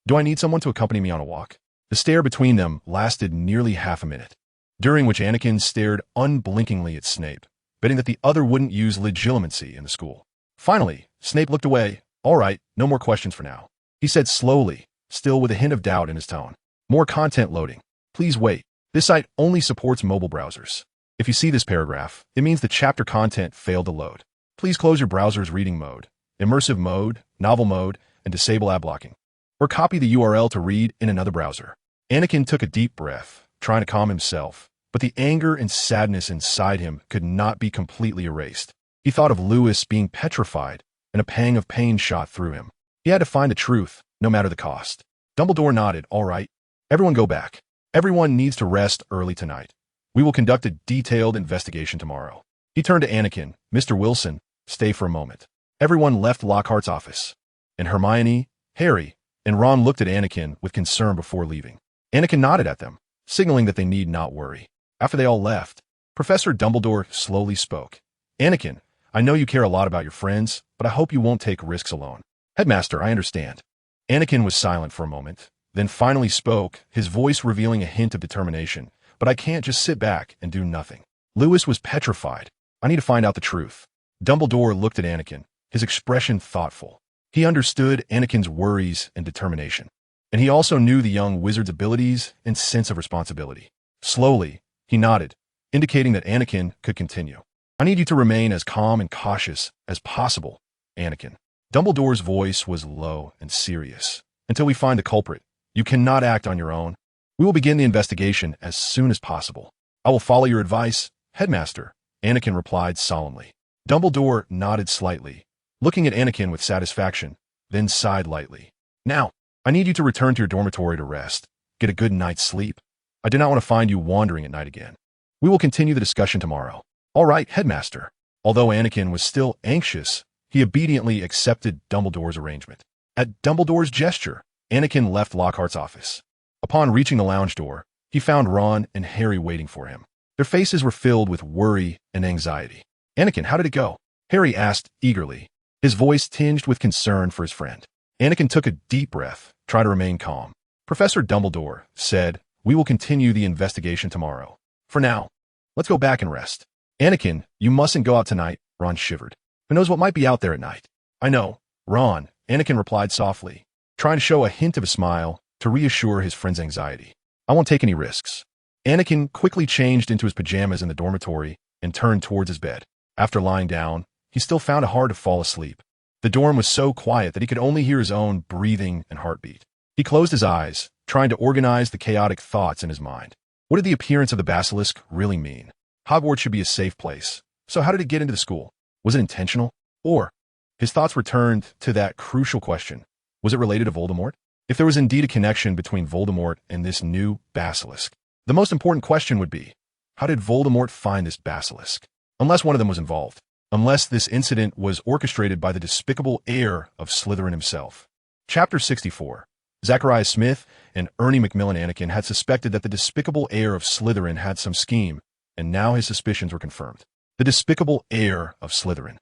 Do I need someone to accompany me on a walk? The stare between them lasted nearly half a minute, during which Anakin stared unblinkingly at Snape, betting that the other wouldn't use legitimacy in the school. Finally, Snape looked away. All right, no more questions for now. He said slowly, still with a hint of doubt in his tone. More content loading. Please wait. This site only supports mobile browsers. If you see this paragraph, it means the chapter content failed to load. Please close your browser's reading mode, immersive mode, novel mode, and disable ad blocking. Or copy the URL to read in another browser. Anakin took a deep breath, trying to calm himself, but the anger and sadness inside him could not be completely erased. He thought of Lewis being petrified, and a pang of pain shot through him. He had to find the truth, no matter the cost. Dumbledore nodded. All right. Everyone go back. Everyone needs to rest early tonight. We will conduct a detailed investigation tomorrow. He turned to Anakin. Mr. Wilson, stay for a moment. Everyone left Lockhart's office, and Hermione, Harry, and Ron looked at Anakin with concern before leaving. Anakin nodded at them, signaling that they need not worry. After they all left, Professor Dumbledore slowly spoke. Anakin, I know you care a lot about your friends, but I hope you won't take risks alone. Headmaster, I understand. Anakin was silent for a moment, then finally spoke, his voice revealing a hint of determination. But I can't just sit back and do nothing. Lewis was petrified. I need to find out the truth. Dumbledore looked at Anakin, his expression thoughtful. He understood Anakin's worries and determination, and he also knew the young wizard's abilities and sense of responsibility. Slowly, he nodded, indicating that Anakin could continue. I need you to remain as calm and cautious as possible, Anakin. Dumbledore's voice was low and serious. Until we find the culprit, you cannot act on your own. We will begin the investigation as soon as possible. I will follow your advice, Headmaster, Anakin replied solemnly. Dumbledore nodded slightly, looking at Anakin with satisfaction, then sighed lightly. Now, I need you to return to your dormitory to rest. Get a good night's sleep. I do not want to find you wandering at night again. We will continue the discussion tomorrow. All right, Headmaster. Although Anakin was still anxious, he obediently accepted Dumbledore's arrangement. At Dumbledore's gesture, Anakin left Lockhart's office. Upon reaching the lounge door, he found Ron and Harry waiting for him. Their faces were filled with worry and anxiety. Anakin, how did it go? Harry asked eagerly, his voice tinged with concern for his friend. Anakin took a deep breath, trying to remain calm. Professor Dumbledore said, we will continue the investigation tomorrow. For now, let's go back and rest. Anakin, you mustn't go out tonight, Ron shivered. Who knows what might be out there at night? I know, Ron, Anakin replied softly, trying to show a hint of a smile to reassure his friend's anxiety. I won't take any risks. Anakin quickly changed into his pajamas in the dormitory and turned towards his bed. After lying down, he still found it hard to fall asleep. The dorm was so quiet that he could only hear his own breathing and heartbeat. He closed his eyes, trying to organize the chaotic thoughts in his mind. What did the appearance of the basilisk really mean? Hogwarts should be a safe place. So how did it get into the school? Was it intentional? Or, his thoughts returned to that crucial question. Was it related to Voldemort? If there was indeed a connection between Voldemort and this new basilisk, the most important question would be, how did Voldemort find this basilisk? Unless one of them was involved. Unless this incident was orchestrated by the despicable heir of Slytherin himself. Chapter 64. Zachariah Smith and Ernie Macmillan Anakin had suspected that the despicable heir of Slytherin had some scheme, and now his suspicions were confirmed. The despicable heir of Slytherin.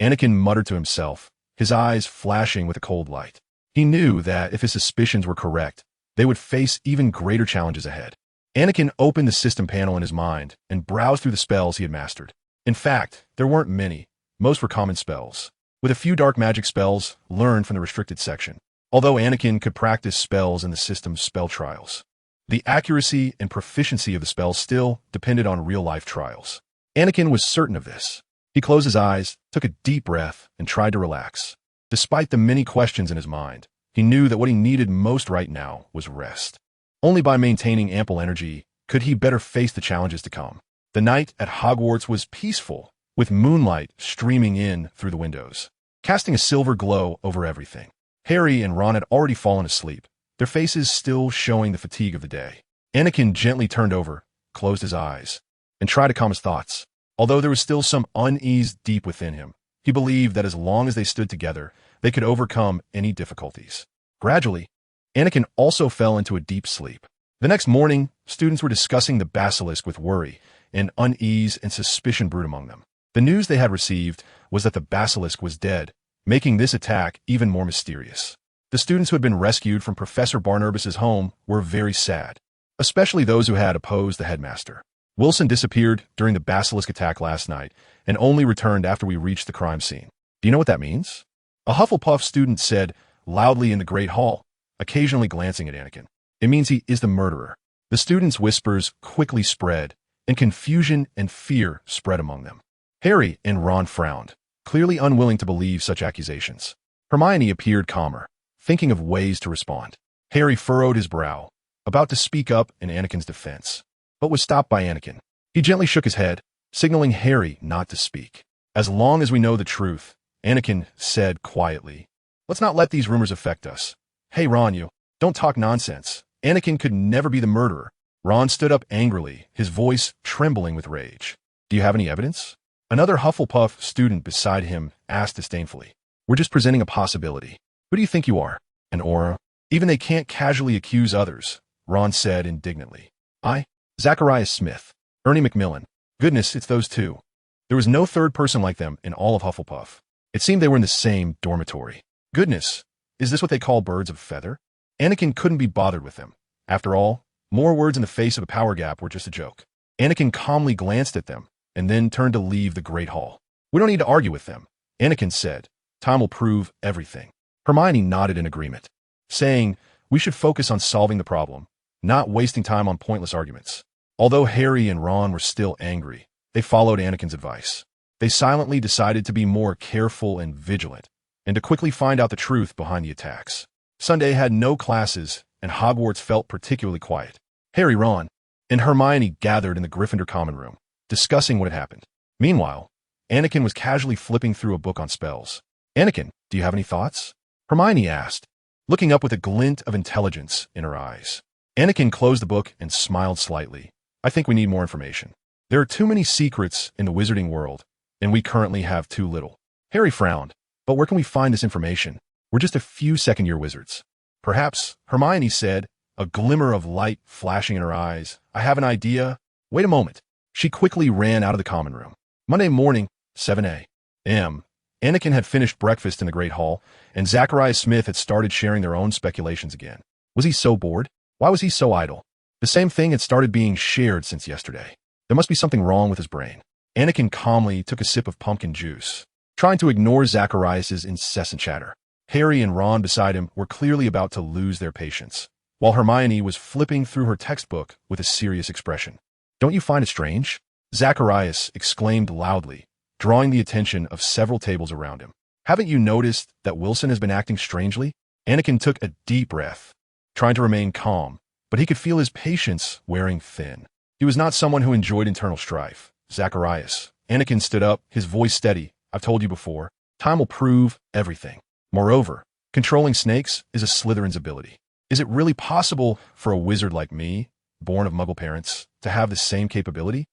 Anakin muttered to himself, his eyes flashing with a cold light. He knew that if his suspicions were correct, they would face even greater challenges ahead. Anakin opened the system panel in his mind and browsed through the spells he had mastered. In fact, there weren't many. Most were common spells, with a few dark magic spells learned from the restricted section. Although Anakin could practice spells in the system's spell trials, the accuracy and proficiency of the spells still depended on real-life trials. Anakin was certain of this. He closed his eyes, took a deep breath, and tried to relax. Despite the many questions in his mind, he knew that what he needed most right now was rest. Only by maintaining ample energy could he better face the challenges to come. The night at Hogwarts was peaceful, with moonlight streaming in through the windows, casting a silver glow over everything. Harry and Ron had already fallen asleep, their faces still showing the fatigue of the day. Anakin gently turned over, closed his eyes, and tried to calm his thoughts. Although there was still some unease deep within him, he believed that as long as they stood together, they could overcome any difficulties. Gradually, Anakin also fell into a deep sleep. The next morning, students were discussing the basilisk with worry, and unease and suspicion brewed among them. The news they had received was that the basilisk was dead, making this attack even more mysterious. The students who had been rescued from Professor Barnabas's home were very sad, especially those who had opposed the headmaster. Wilson disappeared during the basilisk attack last night and only returned after we reached the crime scene. Do you know what that means? A Hufflepuff student said loudly in the Great Hall, occasionally glancing at Anakin. It means he is the murderer. The students' whispers quickly spread, and confusion and fear spread among them. Harry and Ron frowned, clearly unwilling to believe such accusations. Hermione appeared calmer, thinking of ways to respond. Harry furrowed his brow, about to speak up in Anakin's defense, but was stopped by Anakin. He gently shook his head, signaling Harry not to speak. As long as we know the truth, Anakin said quietly, let's not let these rumors affect us. Hey, Ron, you don't talk nonsense. Anakin could never be the murderer. Ron stood up angrily, his voice trembling with rage. Do you have any evidence? Another Hufflepuff student beside him asked disdainfully. We're just presenting a possibility. Who do you think you are? An aura? Even they can't casually accuse others, Ron said indignantly. Zacharias Smith, Ernie Macmillan. Goodness, it's those two. There was no third person like them in all of Hufflepuff. It seemed they were in the same dormitory. Goodness, is this what they call birds of a feather? Anakin couldn't be bothered with them. After all, more words in the face of a power gap were just a joke. Anakin calmly glanced at them and then turned to leave the Great Hall. We don't need to argue with them, Anakin said. Time will prove everything. Hermione nodded in agreement, saying we should focus on solving the problem, not wasting time on pointless arguments. Although Harry and Ron were still angry, they followed Anakin's advice. They silently decided to be more careful and vigilant, and to quickly find out the truth behind the attacks. Sunday had no classes, and Hogwarts felt particularly quiet. Harry, Ron, and Hermione gathered in the Gryffindor common room, discussing what had happened. Meanwhile, Anakin was casually flipping through a book on spells. Anakin, do you have any thoughts? Hermione asked, looking up with a glint of intelligence in her eyes. Anakin closed the book and smiled slightly. I think we need more information. There are too many secrets in the wizarding world, and we currently have too little. Harry frowned. But where can we find this information? We're just a few second-year wizards. Perhaps, Hermione said, a glimmer of light flashing in her eyes. I have an idea. Wait a moment. She quickly ran out of the common room. Monday morning, 7 a.m. Anakin had finished breakfast in the Great Hall, and Zacharias Smith had started sharing their own speculations again. Was he so bored? Why was he so idle? The same thing had started being shared since yesterday. There must be something wrong with his brain. Anakin calmly took a sip of pumpkin juice, trying to ignore Zacharias' incessant chatter. Harry and Ron beside him were clearly about to lose their patience, while Hermione was flipping through her textbook with a serious expression. Don't you find it strange? Zacharias exclaimed loudly, drawing the attention of several tables around him. Haven't you noticed that Wilson has been acting strangely? Anakin took a deep breath, trying to remain calm, but he could feel his patience wearing thin. He was not someone who enjoyed internal strife. Zacharias. Anakin stood up, his voice steady. I've told you before, time will prove everything. Moreover, controlling snakes is a Slytherin's ability. Is it really possible for a wizard like me, born of Muggle parents, to have the same capability?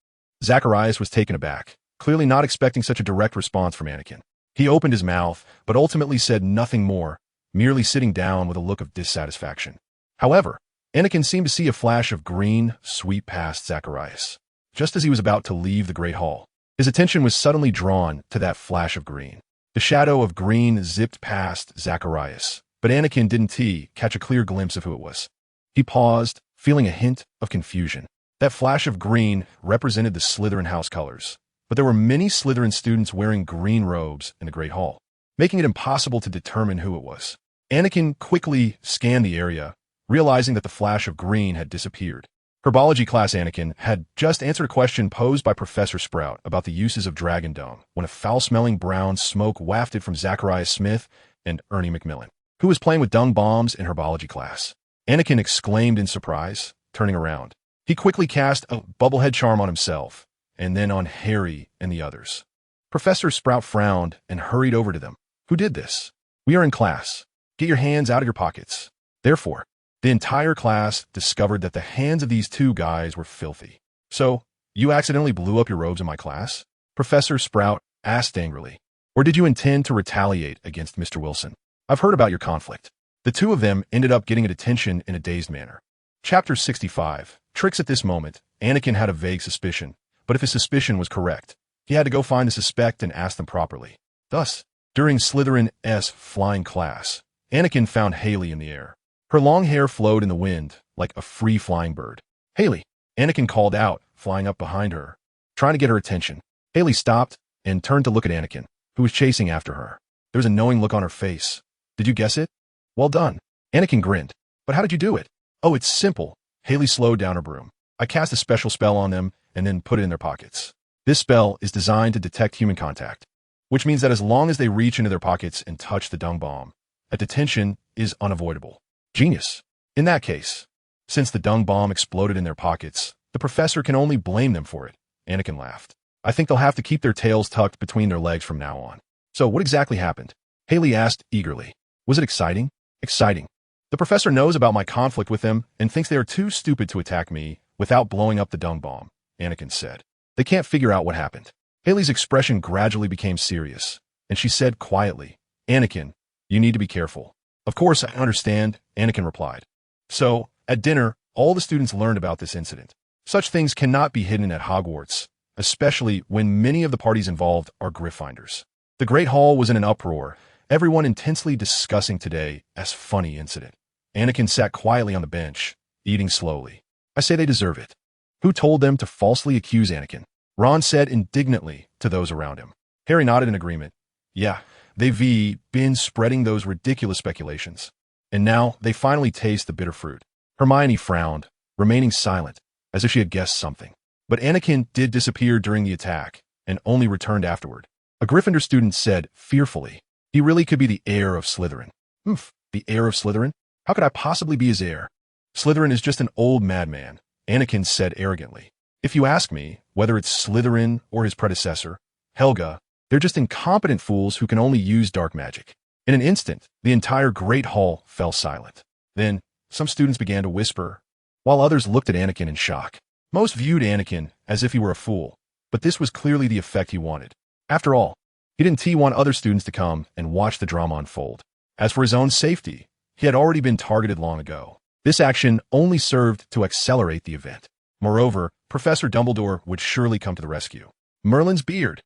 Zacharias was taken aback, clearly not expecting such a direct response from Anakin. He opened his mouth, but ultimately said nothing more, merely sitting down with a look of dissatisfaction. However, Anakin seemed to see a flash of green sweep past Zacharias. Just as he was about to leave the Great Hall, his attention was suddenly drawn to that flash of green. The shadow of green zipped past Zacharias, but Anakin didn't catch a clear glimpse of who it was. He paused, feeling a hint of confusion. That flash of green represented the Slytherin house colors, but there were many Slytherin students wearing green robes in the Great Hall, making it impossible to determine who it was. Anakin quickly scanned the area, realizing that the flash of green had disappeared. Herbology class Anakin had just answered a question posed by Professor Sprout about the uses of Dragon Dung when a foul-smelling brown smoke wafted from Zacharias Smith and Ernie Macmillan, who was playing with dung bombs in herbology class. Anakin exclaimed in surprise, turning around. He quickly cast a bubblehead charm on himself, and then on Harry and the others. Professor Sprout frowned and hurried over to them. Who did this? We are in class. Get your hands out of your pockets. Therefore, the entire class discovered that the hands of these two guys were filthy. So, you accidentally blew up your robes in my class? Professor Sprout asked angrily. Or did you intend to retaliate against Mr. Wilson? I've heard about your conflict. The two of them ended up getting a detention in a dazed manner. Chapter 65. Tricks. At this moment, Anakin had a vague suspicion, but if his suspicion was correct, he had to go find the suspect and ask them properly. Thus, during Slytherin's flying class, Anakin found Haley in the air. Her long hair flowed in the wind like a free-flying bird. Haley, Anakin called out, flying up behind her, trying to get her attention. Haley stopped and turned to look at Anakin, who was chasing after her. There was a knowing look on her face. Did you guess it? Well done. Anakin grinned. But how did you do it? Oh, it's simple. Haley slowed down her broom. I cast a special spell on them and then put it in their pockets. This spell is designed to detect human contact, which means that as long as they reach into their pockets and touch the dung bomb, a detention is unavoidable. Genius. In that case, Since the dung bomb exploded in their pockets, the professor can only blame them for it. Anakin laughed. I think they'll have to keep their tails tucked between their legs from now on. So what exactly happened? Haley asked eagerly. Was it exciting? Exciting. The professor knows about my conflict with them and thinks they are too stupid to attack me without blowing up the dung bomb, Anakin said. They can't figure out what happened. Haley's expression gradually became serious, and she said quietly, Anakin, you need to be careful. Of course, I understand, Anakin replied. So, at dinner, all the students learned about this incident. Such things cannot be hidden at Hogwarts, especially when many of the parties involved are Gryffindors. The Great Hall was in an uproar, everyone intensely discussing today as funny incident. Anakin sat quietly on the bench, eating slowly. I say they deserve it. Who told them to falsely accuse Anakin? Ron said indignantly to those around him. Harry nodded in agreement. Yeah, they've been spreading those ridiculous speculations. And now they finally taste the bitter fruit. Hermione frowned, remaining silent, as if she had guessed something. But Anakin did disappear during the attack, and only returned afterward. A Gryffindor student said, fearfully, he really could be the heir of Slytherin. The heir of Slytherin? How could I possibly be his heir? Slytherin is just an old madman, Anakin said arrogantly. If you ask me, whether it's Slytherin or his predecessor, Helga, they're just incompetent fools who can only use dark magic. In an instant, the entire Great Hall fell silent. Then, some students began to whisper, while others looked at Anakin in shock. Most viewed Anakin as if he were a fool, but this was clearly the effect he wanted. After all, he didn't want other students to come and watch the drama unfold. As for his own safety, he had already been targeted long ago. This action only served to accelerate the event. Moreover, Professor Dumbledore would surely come to the rescue. Merlin's beard.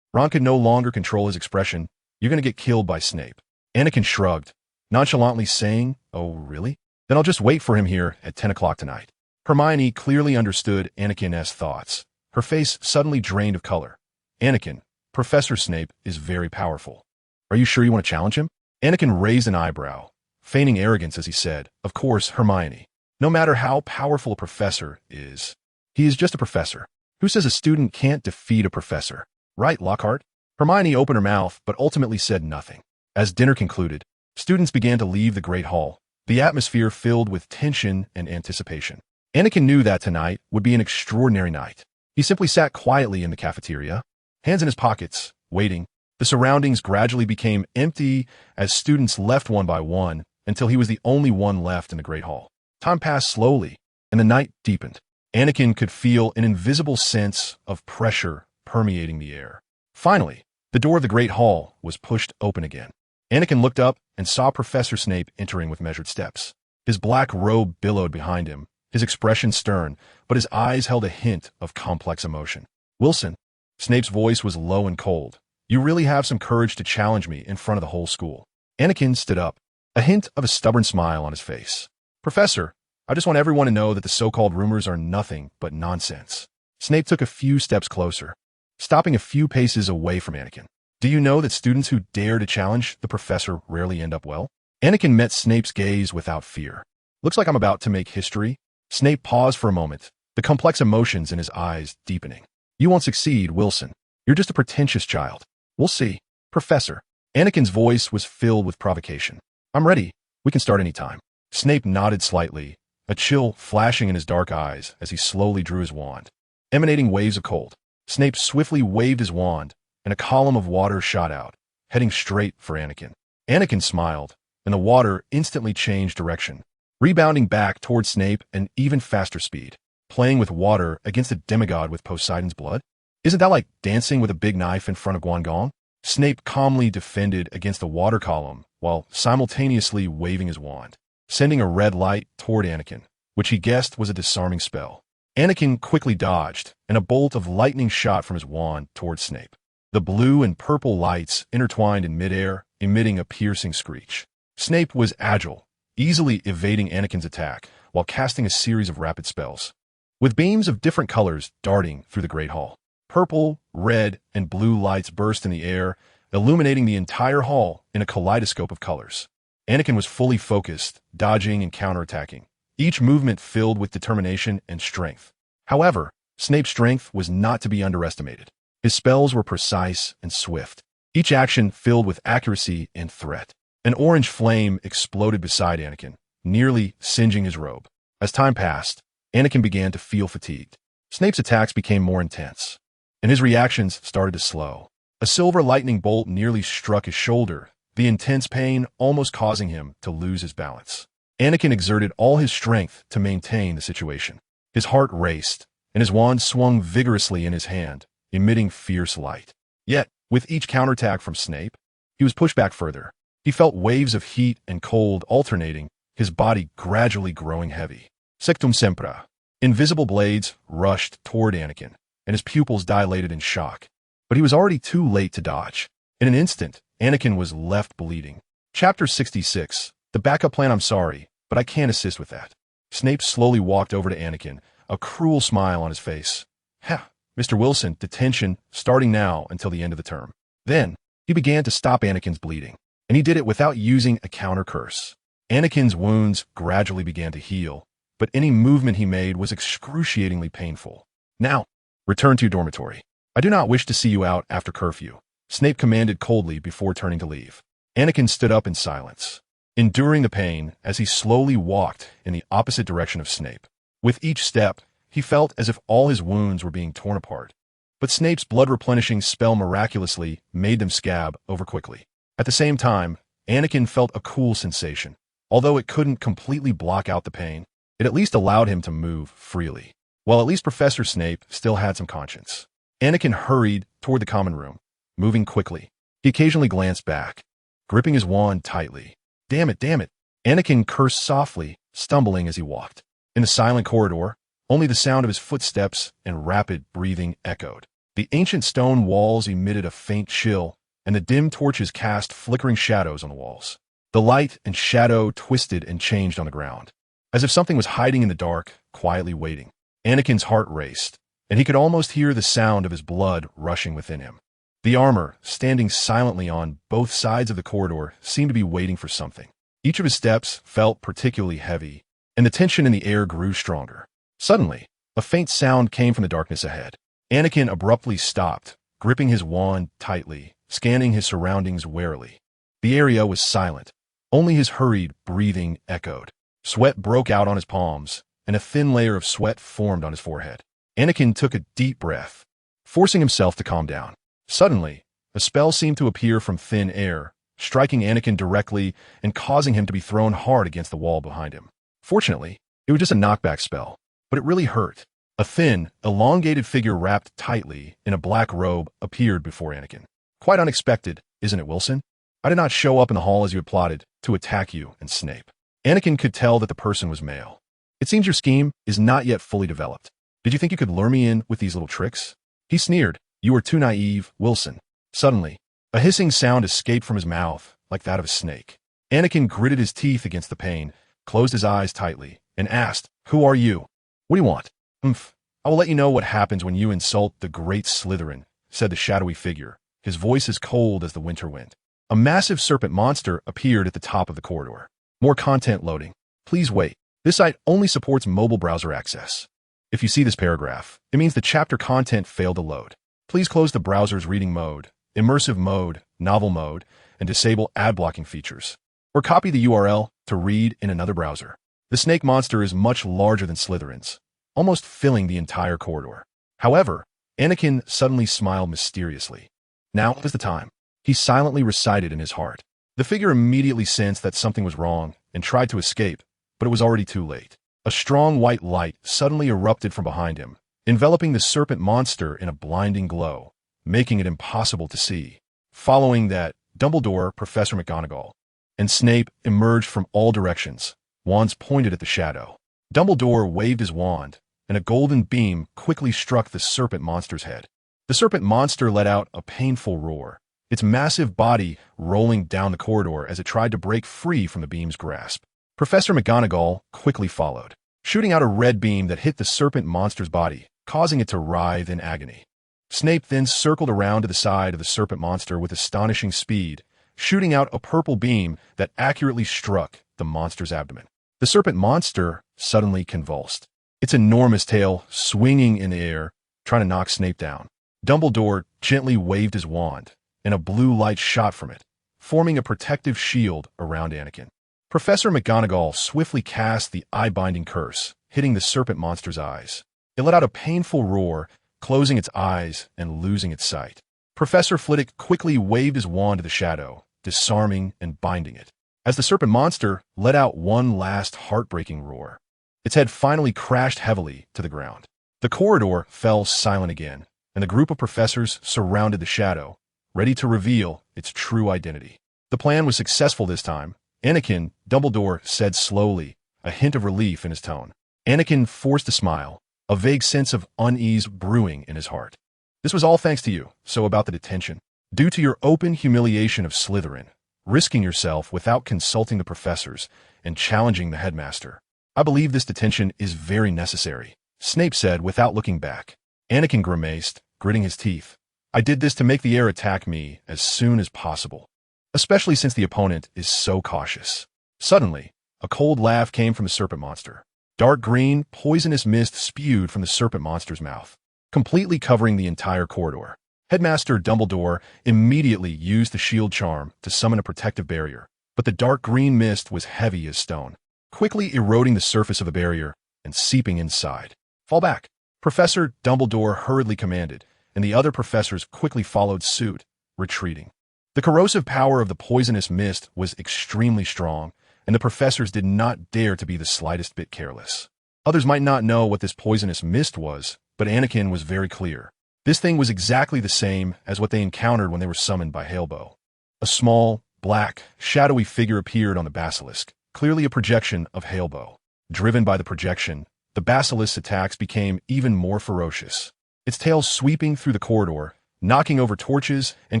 Ron could no longer control his expression. You're going to get killed by Snape. Anakin shrugged, nonchalantly saying, oh, really? Then I'll just wait for him here at 10 o'clock tonight. Hermione clearly understood Anakin's thoughts. Her face suddenly drained of color. Anakin, Professor Snape is very powerful. Are you sure you want to challenge him? Anakin raised an eyebrow, feigning arrogance as he said, of course, Hermione. No matter how powerful a professor is, he is just a professor. Who says a student can't defeat a professor? Right, Lockhart? Hermione opened her mouth but ultimately said nothing. As dinner concluded, students began to leave the Great Hall, the atmosphere filled with tension and anticipation. Anakin knew that tonight would be an extraordinary night. He simply sat quietly in the cafeteria, hands in his pockets, waiting. The surroundings gradually became empty as students left one by one until he was the only one left in the Great Hall. Time passed slowly, and the night deepened. Anakin could feel an invisible sense of pressure permeating the air. Finally, the door of the Great Hall was pushed open again. Anakin looked up and saw Professor Snape entering with measured steps. His black robe billowed behind him, his expression stern, but his eyes held a hint of complex emotion. Wilson, Snape's voice was low and cold. You really have some courage to challenge me in front of the whole school. Anakin stood up, a hint of a stubborn smile on his face. Professor, I just want everyone to know that the so-called rumors are nothing but nonsense. Snape took a few steps closer, stopping a few paces away from Anakin. Do you know that students who dare to challenge the professor rarely end up well? Anakin met Snape's gaze without fear. Looks like I'm about to make history. Snape paused for a moment, the complex emotions in his eyes deepening. You won't succeed, Wilson. You're just a pretentious child. We'll see. Professor. Anakin's voice was filled with provocation. I'm ready. We can start any time. Snape nodded slightly, a chill flashing in his dark eyes as he slowly drew his wand. Emanating waves of cold, Snape swiftly waved his wand, and a column of water shot out, heading straight for Anakin. Anakin smiled, and the water instantly changed direction, rebounding back towards Snape at even faster speed. Playing with water against a demigod with Poseidon's blood? Isn't that like dancing with a big knife in front of Guangong? Snape calmly defended against the water column while simultaneously waving his wand, sending a red light toward Anakin, which he guessed was a disarming spell. Anakin quickly dodged, and a bolt of lightning shot from his wand toward Snape. The blue and purple lights intertwined in midair, emitting a piercing screech. Snape was agile, easily evading Anakin's attack while casting a series of rapid spells, with beams of different colors darting through the Great Hall. Purple, red, and blue lights burst in the air, illuminating the entire hall in a kaleidoscope of colors. Anakin was fully focused, dodging and counterattacking, each movement filled with determination and strength. However, Snape's strength was not to be underestimated. His spells were precise and swift, each action filled with accuracy and threat. An orange flame exploded beside Anakin, nearly singeing his robe. As time passed, Anakin began to feel fatigued. Snape's attacks became more intense, and his reactions started to slow. A silver lightning bolt nearly struck his shoulder, the intense pain almost causing him to lose his balance. Anakin exerted all his strength to maintain the situation. His heart raced, and his wand swung vigorously in his hand, emitting fierce light. Yet, with each counterattack from Snape, he was pushed back further. He felt waves of heat and cold alternating, his body gradually growing heavy. Sectum sempra. Invisible blades rushed toward Anakin, and his pupils dilated in shock. But he was already too late to dodge. In an instant, Anakin was left bleeding. Chapter 66. The backup plan. I'm sorry, but I can't assist with that. Snape slowly walked over to Anakin, a cruel smile on his face. Ha, Mr. Wilson, detention starting now until the end of the term. Then, he began to stop Anakin's bleeding, and he did it without using a counter curse. Anakin's wounds gradually began to heal, but any movement he made was excruciatingly painful. Now, return to your dormitory. I do not wish to see you out after curfew, Snape commanded coldly before turning to leave. Anakin stood up in silence, enduring the pain as he slowly walked in the opposite direction of Snape. With each step, he felt as if all his wounds were being torn apart. But Snape's blood-replenishing spell miraculously made them scab over quickly. At the same time, Anakin felt a cool sensation. Although it couldn't completely block out the pain, it at least allowed him to move freely. While at least Professor Snape still had some conscience. Anakin hurried toward the common room, moving quickly. He occasionally glanced back, gripping his wand tightly. Damn it, damn it. Anakin cursed softly, stumbling as he walked. In the silent corridor, only the sound of his footsteps and rapid breathing echoed. The ancient stone walls emitted a faint chill, and the dim torches cast flickering shadows on the walls. The light and shadow twisted and changed on the ground, as if something was hiding in the dark, quietly waiting. Anakin's heart raced, and he could almost hear the sound of his blood rushing within him. The armor, standing silently on both sides of the corridor, seemed to be waiting for something. Each of his steps felt particularly heavy, and the tension in the air grew stronger. Suddenly, a faint sound came from the darkness ahead. Anakin abruptly stopped, gripping his wand tightly, scanning his surroundings warily. The area was silent. Only his hurried breathing echoed. Sweat broke out on his palms, and a thin layer of sweat formed on his forehead. Anakin took a deep breath, forcing himself to calm down. Suddenly, a spell seemed to appear from thin air, striking Anakin directly and causing him to be thrown hard against the wall behind him. Fortunately, it was just a knockback spell, but it really hurt. A thin, elongated figure wrapped tightly in a black robe appeared before Anakin. Quite unexpected, isn't it, Wilson? I did not show up in the hall as you had plotted to attack you and Snape. Anakin could tell that the person was male. It seems your scheme is not yet fully developed. Did you think you could lure me in with these little tricks? He sneered. You are too naive, Wilson. Suddenly, a hissing sound escaped from his mouth, like that of a snake. Anakin gritted his teeth against the pain, closed his eyes tightly, and asked, Who are you? What do you want? I will let you know what happens when you insult the great Slytherin, said the shadowy figure, his voice as cold as the winter wind. A massive serpent monster appeared at the top of the corridor. More content loading. Please wait. This site only supports mobile browser access. If you see this paragraph, it means the chapter content failed to load. Please close the browser's reading mode, immersive mode, novel mode, and disable ad blocking features. Or copy the URL to read in another browser. The snake monster is much larger than Slytherin's, almost filling the entire corridor. However, Anakin suddenly smiled mysteriously. Now is the time, he silently recited in his heart. The figure immediately sensed that something was wrong and tried to escape, but it was already too late. A strong white light suddenly erupted from behind him, enveloping the serpent monster in a blinding glow, making it impossible to see. Following that, Dumbledore, Professor McGonagall, and Snape emerged from all directions, wands pointed at the shadow. Dumbledore waved his wand, and a golden beam quickly struck the serpent monster's head. The serpent monster let out a painful roar, its massive body rolling down the corridor as it tried to break free from the beam's grasp. Professor McGonagall quickly followed, shooting out a red beam that hit the serpent monster's body, causing it to writhe in agony. Snape then circled around to the side of the serpent monster with astonishing speed, shooting out a purple beam that accurately struck the monster's abdomen. The serpent monster suddenly convulsed, its enormous tail swinging in the air, trying to knock Snape down. Dumbledore gently waved his wand, and a blue light shot from it, forming a protective shield around Anakin. Professor McGonagall swiftly cast the eye-binding curse, hitting the serpent monster's eyes. It let out a painful roar, closing its eyes and losing its sight. Professor Flitwick quickly waved his wand to the shadow, disarming and binding it. As the serpent monster let out one last heartbreaking roar, its head finally crashed heavily to the ground. The corridor fell silent again, and the group of professors surrounded the shadow, ready to reveal its true identity. The plan was successful this time. Anakin, Dumbledore said slowly, a hint of relief in his tone. Anakin forced a smile, a vague sense of unease brewing in his heart. This was all thanks to you. So about the detention. Due to your open humiliation of Slytherin, risking yourself without consulting the professors and challenging the headmaster, I believe this detention is very necessary, Snape said without looking back. Anakin grimaced, gritting his teeth. I did this to make the heir attack me as soon as possible, especially since the opponent is so cautious. Suddenly, a cold laugh came from the serpent monster. Dark green, poisonous mist spewed from the serpent monster's mouth, completely covering the entire corridor. Headmaster Dumbledore immediately used the shield charm to summon a protective barrier, but the dark green mist was heavy as stone, quickly eroding the surface of the barrier and seeping inside. Fall back, Professor Dumbledore hurriedly commanded, and the other professors quickly followed suit, retreating. The corrosive power of the poisonous mist was extremely strong, and the professors did not dare to be the slightest bit careless. Others might not know what this poisonous mist was, but Anakin was very clear. This thing was exactly the same as what they encountered when they were summoned by Halebo. A small, black, shadowy figure appeared on the basilisk, clearly a projection of Halebo. Driven by the projection, the basilisk's attacks became even more ferocious, its tail sweeping through the corridor, knocking over torches and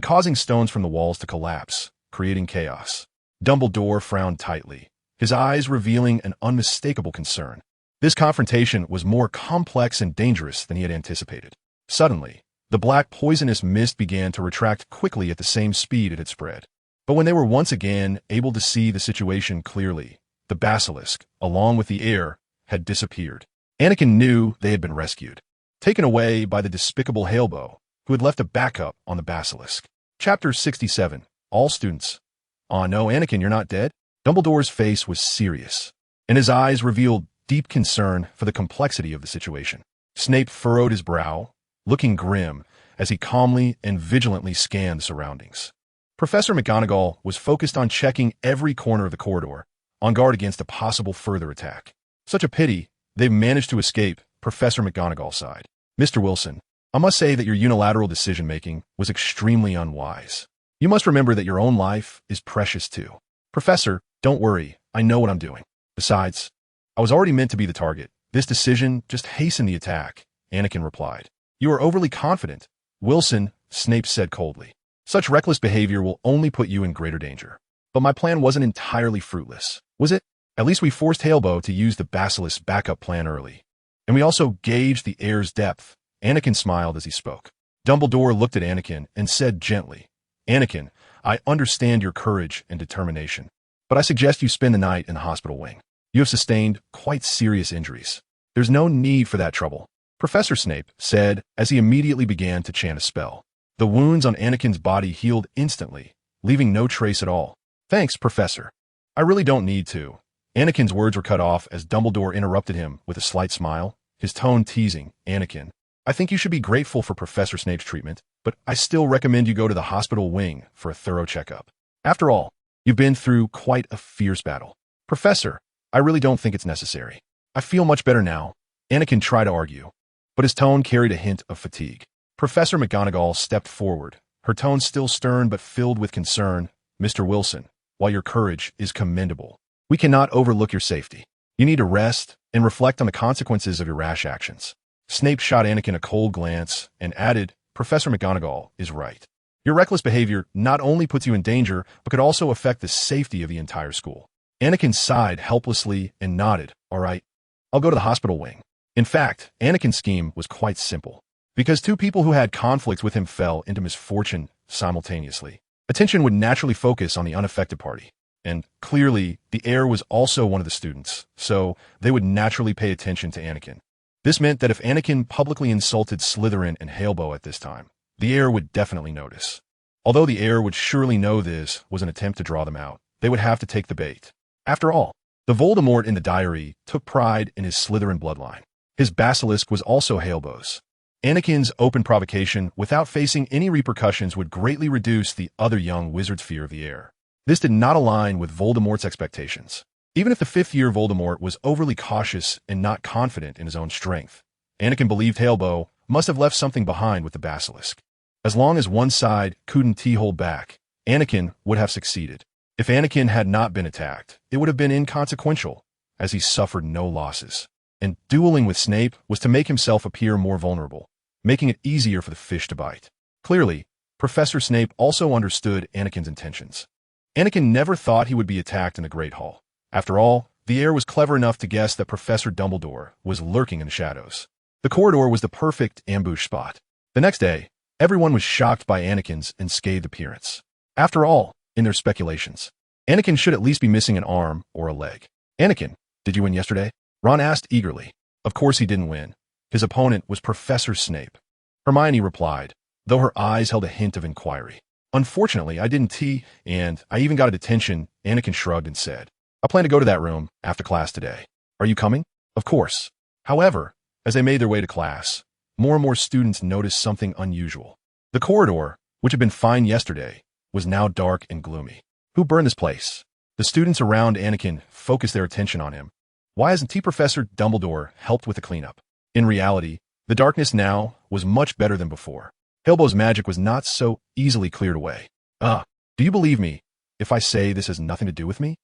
causing stones from the walls to collapse, creating chaos. Dumbledore frowned tightly, his eyes revealing an unmistakable concern. This confrontation was more complex and dangerous than he had anticipated. Suddenly, the black poisonous mist began to retract quickly at the same speed it had spread. But when they were once again able to see the situation clearly, the basilisk, along with the heir, had disappeared. Anakin knew they had been rescued, taken away by the despicable Halebo, who had left a backup on the basilisk. Chapter 67. All students. Aw no, Anakin, you're not dead? Dumbledore's face was serious, and his eyes revealed deep concern for the complexity of the situation. Snape furrowed his brow, looking grim as he calmly and vigilantly scanned the surroundings. Professor McGonagall was focused on checking every corner of the corridor, on guard against a possible further attack. Such a pity they've managed to escape, Professor McGonagall sighed. Mr. Wilson, I must say that your unilateral decision-making was extremely unwise. You must remember that your own life is precious too. Professor, don't worry, I know what I'm doing. Besides, I was already meant to be the target. This decision just hastened the attack, Anakin replied. You are overly confident, Wilson, Snape said coldly. Such reckless behavior will only put you in greater danger. But my plan wasn't entirely fruitless, was it? At least we forced Halebo to use the basilisk's backup plan early. And we also gauged the heir's depth. Anakin smiled as he spoke. Dumbledore looked at Anakin and said gently, Anakin, I understand your courage and determination, but I suggest you spend the night in the hospital wing. You have sustained quite serious injuries. There's no need for that trouble, Professor Snape said as he immediately began to chant a spell. The wounds on Anakin's body healed instantly, leaving no trace at all. Thanks, Professor. I really don't need to. Anakin's words were cut off as Dumbledore interrupted him with a slight smile, his tone teasing. Anakin, I think you should be grateful for Professor Snape's treatment, but I still recommend you go to the hospital wing for a thorough checkup. After all, you've been through quite a fierce battle. Professor, I really don't think it's necessary. I feel much better now. Anakin tried to argue, but his tone carried a hint of fatigue. Professor McGonagall stepped forward, her tone still stern but filled with concern. Mr. Wilson, while your courage is commendable, we cannot overlook your safety. You need to rest and reflect on the consequences of your rash actions. Snape shot Anakin a cold glance and added, Professor McGonagall is right. Your reckless behavior not only puts you in danger, but could also affect the safety of the entire school. Anakin sighed helplessly and nodded. All right, I'll go to the hospital wing. In fact, Anakin's scheme was quite simple. Because two people who had conflicts with him fell into misfortune simultaneously, attention would naturally focus on the unaffected party. And clearly, the heir was also one of the students, so they would naturally pay attention to Anakin. This meant that if Anakin publicly insulted Slytherin and Halebo at this time, the heir would definitely notice. Although the heir would surely know this was an attempt to draw them out, they would have to take the bait. After all, the Voldemort in the diary took pride in his Slytherin bloodline. His basilisk was also Halebow's. Anakin's open provocation without facing any repercussions would greatly reduce the other young wizard's fear of the heir. This did not align with Voldemort's expectations. Even if the fifth-year Voldemort was overly cautious and not confident in his own strength, Anakin believed Halebow must have left something behind with the basilisk. As long as one side couldn't hold back, Anakin would have succeeded. If Anakin had not been attacked, it would have been inconsequential, as he suffered no losses. And dueling with Snape was to make himself appear more vulnerable, making it easier for the fish to bite. Clearly, Professor Snape also understood Anakin's intentions. Anakin never thought he would be attacked in the Great Hall. After all, the heir was clever enough to guess that Professor Dumbledore was lurking in the shadows. The corridor was the perfect ambush spot. The next day, everyone was shocked by Anakin's unscathed appearance. After all, in their speculations, Anakin should at least be missing an arm or a leg. "Anakin, did you win yesterday?" Ron asked eagerly. Of course he didn't win. His opponent was Professor Snape. Hermione replied, though her eyes held a hint of inquiry. "Unfortunately, I didn't and I even got a detention." Anakin shrugged and said, "I plan to go to that room after class today. Are you coming?" "Of course." However, as they made their way to class, more and more students noticed something unusual. The corridor, which had been fine yesterday, was now dark and gloomy. Who burned this place? The students around Anakin focused their attention on him. Why hasn't Professor Dumbledore helped with the cleanup? In reality, the darkness now was much better than before. Halebow's magic was not so easily cleared away. Do you believe me if I say this has nothing to do with me?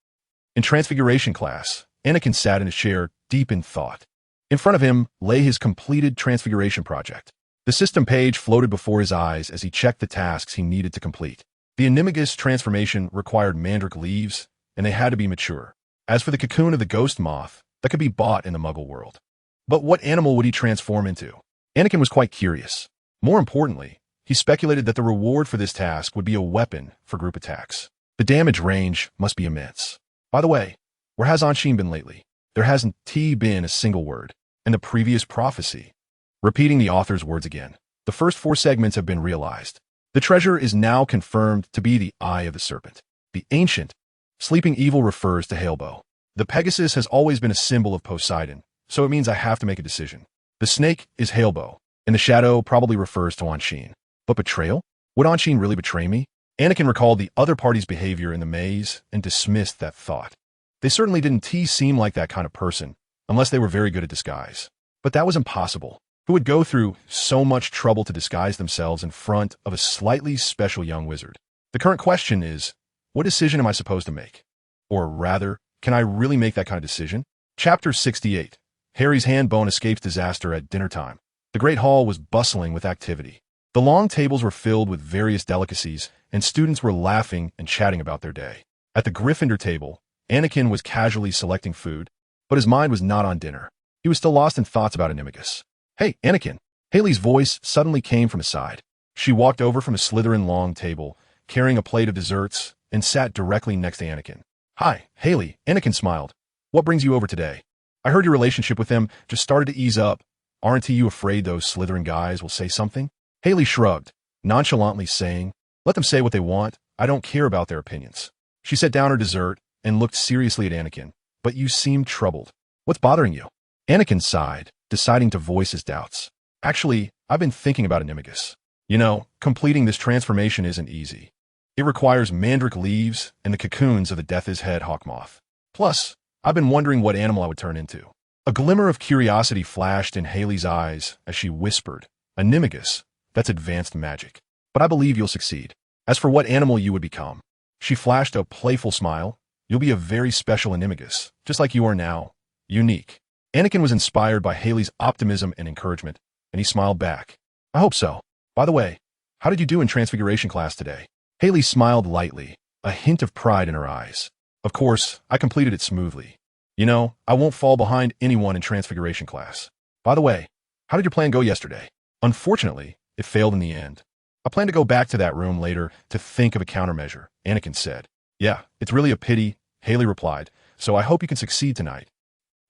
In Transfiguration class, Anakin sat in his chair, deep in thought. In front of him lay his completed Transfiguration project. The system page floated before his eyes as he checked the tasks he needed to complete. The Animagus transformation required mandrake leaves, and they had to be mature. As for the cocoon of the ghost moth, that could be bought in the Muggle world. But what animal would he transform into? Anakin was quite curious. More importantly, he speculated that the reward for this task would be a weapon for group attacks. The damage range must be immense. By the way, where has Anshin been lately? There hasn't been a single word. And the previous prophecy. Repeating the author's words again, the first 4 segments have been realized. The treasure is now confirmed to be the Eye of the Serpent. The ancient, sleeping evil refers to Halebow. The Pegasus has always been a symbol of Poseidon, so it means I have to make a decision. The snake is Halebow, and the shadow probably refers to Anshin. But betrayal? Would Anshin really betray me? Anakin recalled the other party's behavior in the maze and dismissed that thought. They certainly didn't seem like that kind of person, unless they were very good at disguise. But that was impossible. Who would go through so much trouble to disguise themselves in front of a slightly special young wizard? The current question is, what decision am I supposed to make? Or rather, can I really make that kind of decision? Chapter 68. Harry's hand bone escapes disaster at dinner time. The Great Hall was bustling with activity. The long tables were filled with various delicacies, and students were laughing and chatting about their day. At the Gryffindor table, Anakin was casually selecting food, but his mind was not on dinner. He was still lost in thoughts about Animagus. "Hey, Anakin." Haley's voice suddenly came from his side. She walked over from a Slytherin long table, carrying a plate of desserts, and sat directly next to Anakin. "Hi, Haley." Anakin smiled. "What brings you over today? I heard your relationship with them just started to ease up. Aren't you afraid those Slytherin guys will say something?" Haley shrugged, nonchalantly saying, "Let them say what they want. I don't care about their opinions." She set down her dessert and looked seriously at Anakin. "But you seem troubled. What's bothering you?" Anakin sighed, deciding to voice his doubts. "Actually, I've been thinking about Animagus. You know, completing this transformation isn't easy. It requires mandrake leaves and the cocoons of the Death's Head hawkmoth. Plus, I've been wondering what animal I would turn into." A glimmer of curiosity flashed in Haley's eyes as she whispered, "Animagus, that's advanced magic. But I believe you'll succeed. As for what animal you would become," she flashed a playful smile, "you'll be a very special Animagus, just like you are now. Unique." Anakin was inspired by Haley's optimism and encouragement, and he smiled back. "I hope so. By the way, how did you do in Transfiguration class today?" Haley smiled lightly, a hint of pride in her eyes. "Of course, I completed it smoothly. You know, I won't fall behind anyone in Transfiguration class. By the way, how did your plan go yesterday?" "Unfortunately, it failed in the end. I plan to go back to that room later to think of a countermeasure," Anakin said. "Yeah, it's really a pity," Haley replied, "so I hope you can succeed tonight."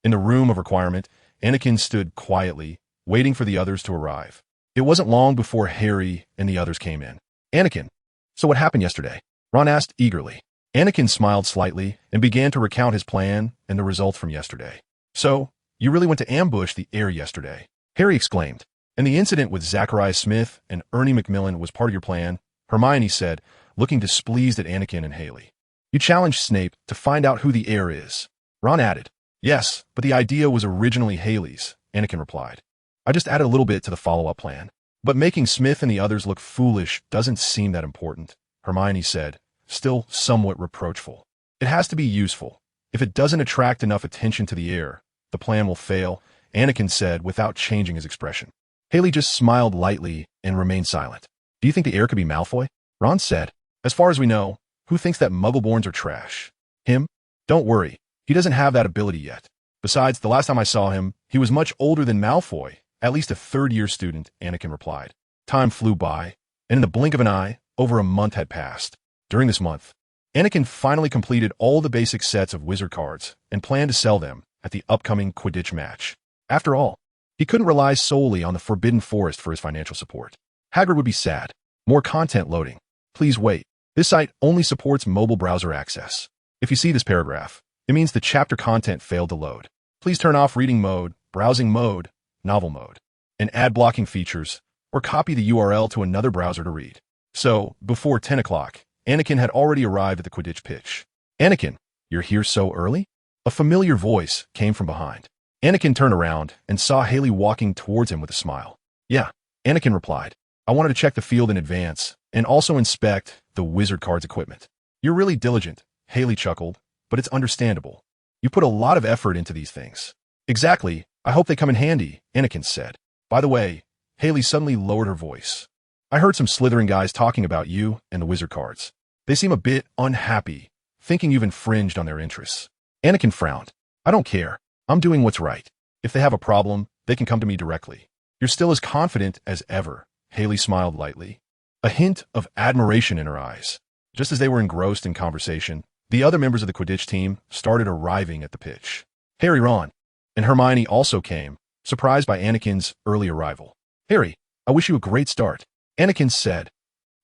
In the room of requirement, Anakin stood quietly, waiting for the others to arrive. It wasn't long before Harry and the others came in. "Anakin, so what happened yesterday?" Ron asked eagerly. Anakin smiled slightly and began to recount his plan and the results from yesterday. So, you really went to ambush the heir yesterday, Harry exclaimed. And the incident with Zachariah Smith and Ernie Macmillan was part of your plan, Hermione said, looking displeased at Anakin and Haley. You challenged Snape to find out who the heir is. Ron added. Yes, but the idea was originally Haley's, Anakin replied. I just added a little bit to the follow-up plan. But making Smith and the others look foolish doesn't seem that important, Hermione said, still somewhat reproachful. It has to be useful. If it doesn't attract enough attention to the heir, the plan will fail, Anakin said without changing his expression. Haley just smiled lightly and remained silent. Do you think the heir could be Malfoy? Ron said. As far as we know, who thinks that Muggleborns are trash? Him? Don't worry, he doesn't have that ability yet. Besides, the last time I saw him, he was much older than Malfoy, at least a third-year student, Anakin replied. Time flew by, and in the blink of an eye, over a month had passed. During this month, Anakin finally completed all the basic sets of wizard cards and planned to sell them at the upcoming Quidditch match. After all, he couldn't rely solely on the Forbidden Forest for his financial support. Hagrid would be sad. More content loading. Please wait. This site only supports mobile browser access. If you see this paragraph, it means the chapter content failed to load. Please turn off reading mode, browsing mode, novel mode, and ad blocking features, or copy the URL to another browser to read. So, before 10 o'clock, Anakin had already arrived at the Quidditch pitch. Anakin, you're here so early? A familiar voice came from behind. Anakin turned around and saw Haley walking towards him with a smile. Yeah, Anakin replied. I wanted to check the field in advance and also inspect the wizard cards equipment. You're really diligent, Haley chuckled, but it's understandable. You put a lot of effort into these things. Exactly. I hope they come in handy, Anakin said. By the way, Haley suddenly lowered her voice. I heard some Slytherin guys talking about you and the wizard cards. They seem a bit unhappy, thinking you've infringed on their interests. Anakin frowned. I don't care. I'm doing what's right. If they have a problem, they can come to me directly. You're still as confident as ever, Haley smiled lightly, a hint of admiration in her eyes. Just as they were engrossed in conversation, the other members of the Quidditch team started arriving at the pitch. Harry, Ron, and Hermione also came, surprised by Anakin's early arrival. Harry, I wish you a great start, Anakin said.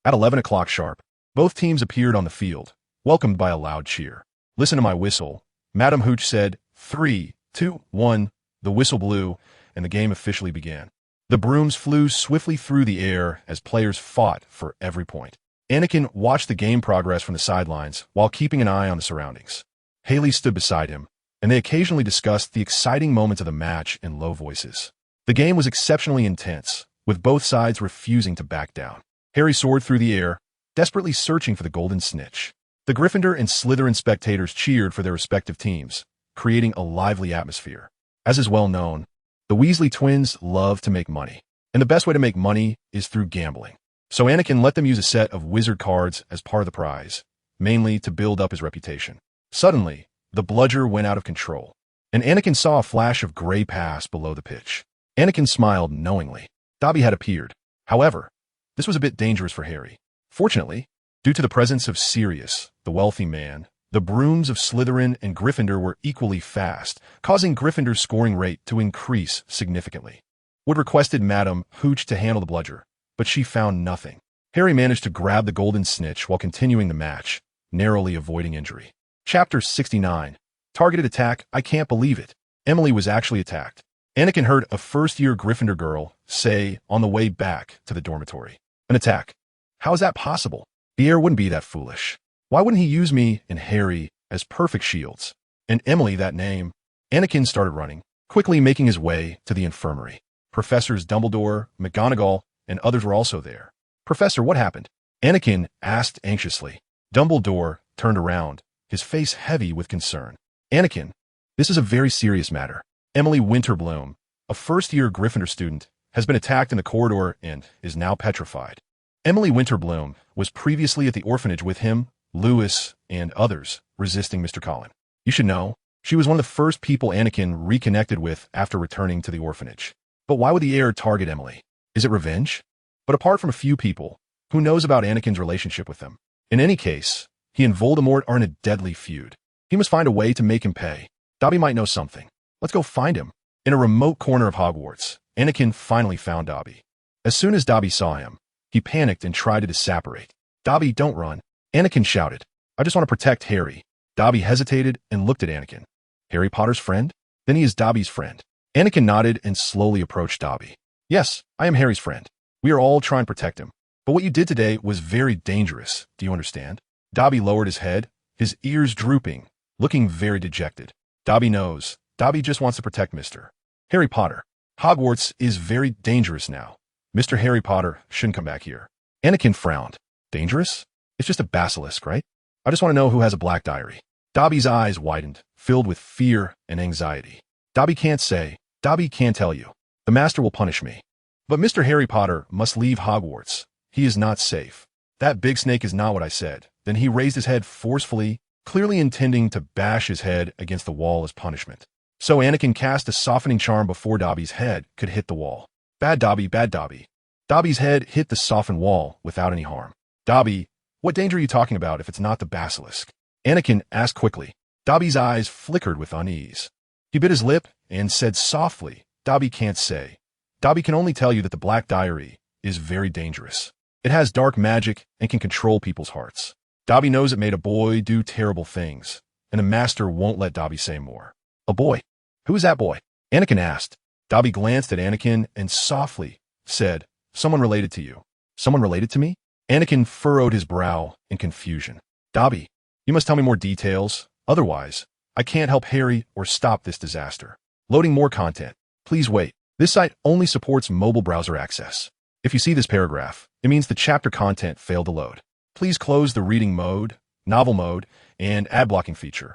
At 11 o'clock sharp, both teams appeared on the field, welcomed by a loud cheer. Listen to my whistle, Madam Hooch said. 3, 2, 1, the whistle blew, and the game officially began. The brooms flew swiftly through the air as players fought for every point. Anakin watched the game progress from the sidelines while keeping an eye on the surroundings. Haley stood beside him, and they occasionally discussed the exciting moments of the match in low voices. The game was exceptionally intense, with both sides refusing to back down. Harry soared through the air, desperately searching for the golden snitch. The Gryffindor and Slytherin spectators cheered for their respective teams, creating a lively atmosphere. As is well known, the Weasley twins love to make money, and the best way to make money is through gambling. So Anakin let them use a set of wizard cards as part of the prize, mainly to build up his reputation. Suddenly, the bludger went out of control, and Anakin saw a flash of gray pass below the pitch. Anakin smiled knowingly. Dobby had appeared. However, this was a bit dangerous for Harry. Fortunately, due to the presence of Sirius, the wealthy man, the brooms of Slytherin and Gryffindor were equally fast, causing Gryffindor's scoring rate to increase significantly. Wood requested Madam Hooch to handle the bludger, but she found nothing. Harry managed to grab the golden snitch while continuing the match, narrowly avoiding injury. Chapter 69. Targeted attack. I can't believe it. Emily was actually attacked. Anakin heard a first-year Gryffindor girl say on the way back to the dormitory. An attack. How is that possible? The heir wouldn't be that foolish. Why wouldn't he use me and Harry as perfect shields? And Emily, that name. Anakin started running, quickly making his way to the infirmary. Professors Dumbledore, McGonagall, and others were also there. Professor, what happened? Anakin asked anxiously. Dumbledore turned around, his face heavy with concern. Anakin, this is a very serious matter. Emily Winterbloom, a first-year Gryffindor student, has been attacked in the corridor and is now petrified. Emily Winterbloom was previously at the orphanage with him, Lewis, and others, resisting Mr. Collin. You should know, she was one of the first people Anakin reconnected with after returning to the orphanage. But why would the heir target Emily? Is it revenge? But apart from a few people, who knows about Anakin's relationship with them? In any case, he and Voldemort are in a deadly feud. He must find a way to make him pay. Dobby might know something. Let's go find him. In a remote corner of Hogwarts, Anakin finally found Dobby. As soon as Dobby saw him, he panicked and tried to disapparate. Dobby, don't run. Anakin shouted. I just want to protect Harry. Dobby hesitated and looked at Anakin. Harry Potter's friend? Then he is Dobby's friend. Anakin nodded and slowly approached Dobby. Yes, I am Harry's friend. We are all trying to protect him. But what you did today was very dangerous. Do you understand? Dobby lowered his head, his ears drooping, looking very dejected. Dobby knows. Dobby just wants to protect Mr. Harry Potter. Hogwarts is very dangerous now. Mr. Harry Potter shouldn't come back here. Anakin frowned. Dangerous? It's just a basilisk, right? I just want to know who has a black diary. Dobby's eyes widened, filled with fear and anxiety. Dobby can't say. Dobby can't tell you. The master will punish me. But Mr. Harry Potter must leave Hogwarts. He is not safe. That big snake is not what I said. Then he raised his head forcefully, clearly intending to bash his head against the wall as punishment. So Anakin cast a softening charm before Dobby's head could hit the wall. Bad Dobby, bad Dobby. Dobby's head hit the softened wall without any harm. Dobby, what danger are you talking about if it's not the basilisk? Anakin asked quickly. Dobby's eyes flickered with unease. He bit his lip and said softly, Dobby can't say. Dobby can only tell you that the black diary is very dangerous. It has dark magic and can control people's hearts. Dobby knows it made a boy do terrible things, and the master won't let Dobby say more. A boy? Who is that boy? Anakin asked. Dobby glanced at Anakin and softly said, someone related to you. Someone related to me? Anakin furrowed his brow in confusion. Dobby, you must tell me more details. Otherwise, I can't help Harry or stop this disaster. Loading more content. Please wait. This site only supports mobile browser access. If you see this paragraph, it means the chapter content failed to load. Please close the reading mode, novel mode, and ad blocking feature,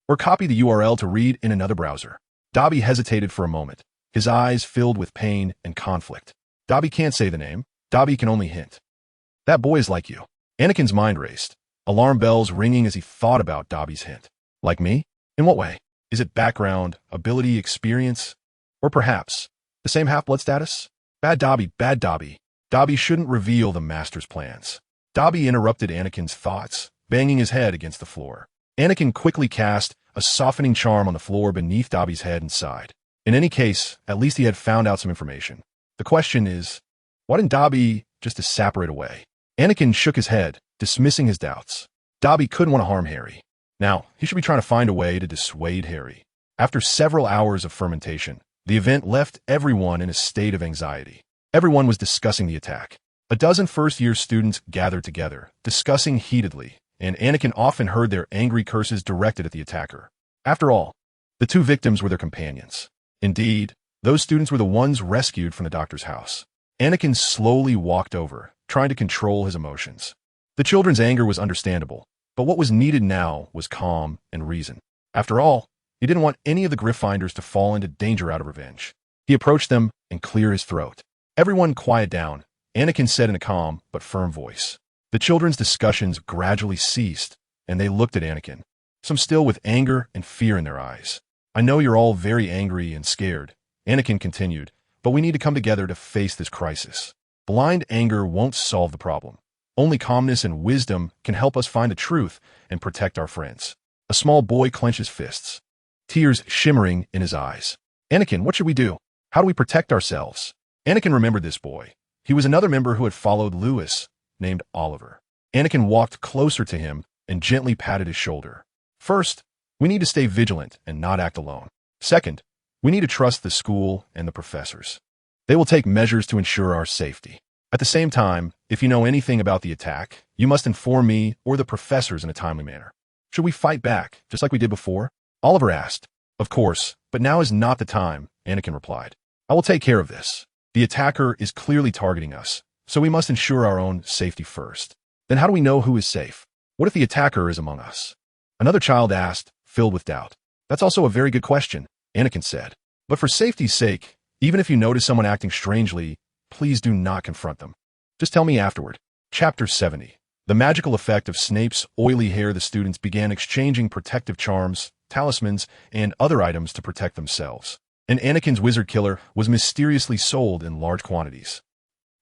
or copy the URL to read in another browser. Dobby hesitated for a moment, his eyes filled with pain and conflict. Dobby can't say the name. Dobby can only hint. That boy is like you. Anakin's mind raced, alarm bells ringing as he thought about Dobby's hint. Like me? In what way? Is it background, ability, experience? Or perhaps the same half-blood status? Bad Dobby, bad Dobby. Dobby shouldn't reveal the master's plans. Dobby interrupted Anakin's thoughts, banging his head against the floor. Anakin quickly cast a softening charm on the floor beneath Dobby's head and sighed. In any case, at least he had found out some information. The question is, why didn't Dobby just evaporate away? Anakin shook his head, dismissing his doubts. Dobby couldn't want to harm Harry. Now, he should be trying to find a way to dissuade Harry. After several hours of fermentation, the event left everyone in a state of anxiety. Everyone was discussing the attack. A dozen first-year students gathered together, discussing heatedly, and Anakin often heard their angry curses directed at the attacker. After all, the two victims were their companions. Indeed, those students were the ones rescued from the doctor's house. Anakin slowly walked over, trying to control his emotions. The children's anger was understandable, but what was needed now was calm and reason. After all, he didn't want any of the Gryffindors to fall into danger out of revenge. He approached them and cleared his throat. Everyone quiet down, Anakin said in a calm but firm voice. The children's discussions gradually ceased, and they looked at Anakin, some still with anger and fear in their eyes. I know you're all very angry and scared, Anakin continued, but we need to come together to face this crisis. Blind anger won't solve the problem. Only calmness and wisdom can help us find the truth and protect our friends. A small boy clenched his fists, tears shimmering in his eyes. Anakin, what should we do? How do we protect ourselves? Anakin remembered this boy. He was another member who had followed Lewis, named Oliver. Anakin walked closer to him and gently patted his shoulder. First, we need to stay vigilant and not act alone. Second, we need to trust the school and the professors. They will take measures to ensure our safety. At the same time, if you know anything about the attack, you must inform me or the professors in a timely manner. Should we fight back, just like we did before? Oliver asked. Of course, but now is not the time, Anakin replied. I will take care of this. The attacker is clearly targeting us, so we must ensure our own safety first. Then how do we know who is safe? What if the attacker is among us? Another child asked, filled with doubt. That's also a very good question, Anakin said. But for safety's sake, even if you notice someone acting strangely, please do not confront them. Just tell me afterward. Chapter 70. The magical effect of Snape's oily hair. The students began exchanging protective charms, talismans, and other items to protect themselves. And Anakin's wizard killer was mysteriously sold in large quantities.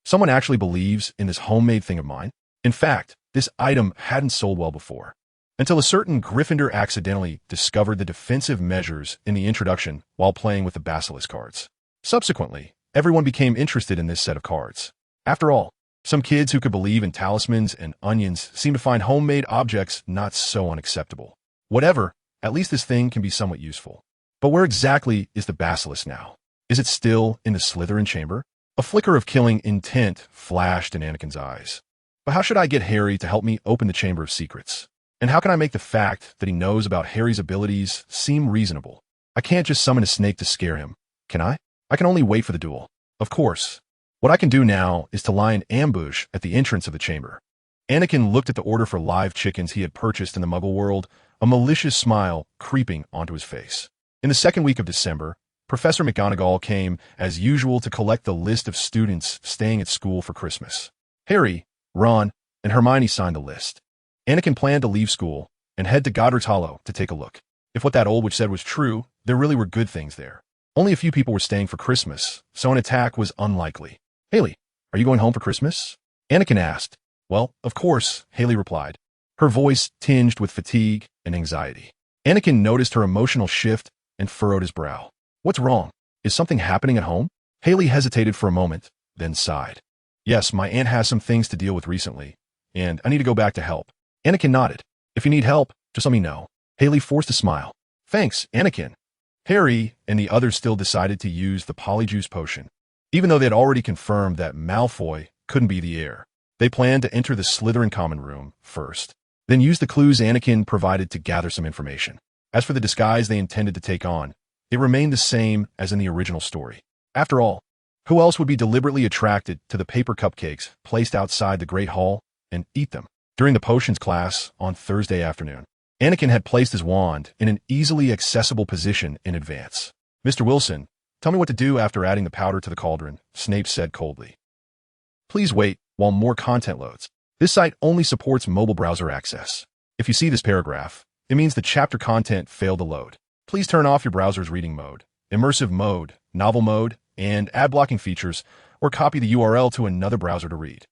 Someone actually believes in this homemade thing of mine. In fact, this item hadn't sold well before, until a certain Gryffindor accidentally discovered the defensive measures in the introduction while playing with the basilisk cards. Subsequently, everyone became interested in this set of cards. After all, Some kids who could believe in talismans and onions seem to find homemade objects not so unacceptable. Whatever, at least this thing can be somewhat useful. But where exactly is the basilisk now? Is it still in the Slytherin chamber? A flicker of killing intent flashed in Anakin's eyes. But how should I get Harry to help me open the Chamber of Secrets? And how can I make the fact that he knows about Harry's abilities seem reasonable? I can't just summon a snake to scare him, can I? I can only wait for the duel. Of course. What I can do now is to lie in ambush at the entrance of the chamber. Anakin looked at the order for live chickens he had purchased in the Muggle world, a malicious smile creeping onto his face. In the second week of December, Professor McGonagall came, as usual, to collect the list of students staying at school for Christmas. Harry, Ron, and Hermione signed the list. Anakin planned to leave school and head to Godric's Hollow to take a look. If what that old witch said was true, there really were good things there. Only a few people were staying for Christmas, so an attack was unlikely. Haley, are you going home for Christmas? Anakin asked. Well, of course, Haley replied, her voice tinged with fatigue and anxiety. Anakin noticed her emotional shift and furrowed his brow. What's wrong? Is something happening at home? Haley hesitated for a moment, then sighed. Yes, my aunt has some things to deal with recently, and I need to go back to help. Anakin nodded. If you need help, just let me know. Haley forced a smile. Thanks, Anakin. Harry and the others still decided to use the polyjuice potion. Even though they had already confirmed that Malfoy couldn't be the heir, they planned to enter the Slytherin common room first, then use the clues Anakin provided to gather some information. As for the disguise they intended to take on, it remained the same as in the original story. After all, who else would be deliberately attracted to the paper cupcakes placed outside the Great Hall and eat them? During the potions class on Thursday afternoon, Anakin had placed his wand in an easily accessible position in advance. Mr. Wilson, tell me what to do after adding the powder to the cauldron, Snape said coldly. Please wait while more content loads. This site only supports mobile browser access. If you see this paragraph, it means the chapter content failed to load. Please turn off your browser's reading mode, immersive mode, novel mode, and ad blocking features, or copy the URL to another browser to read.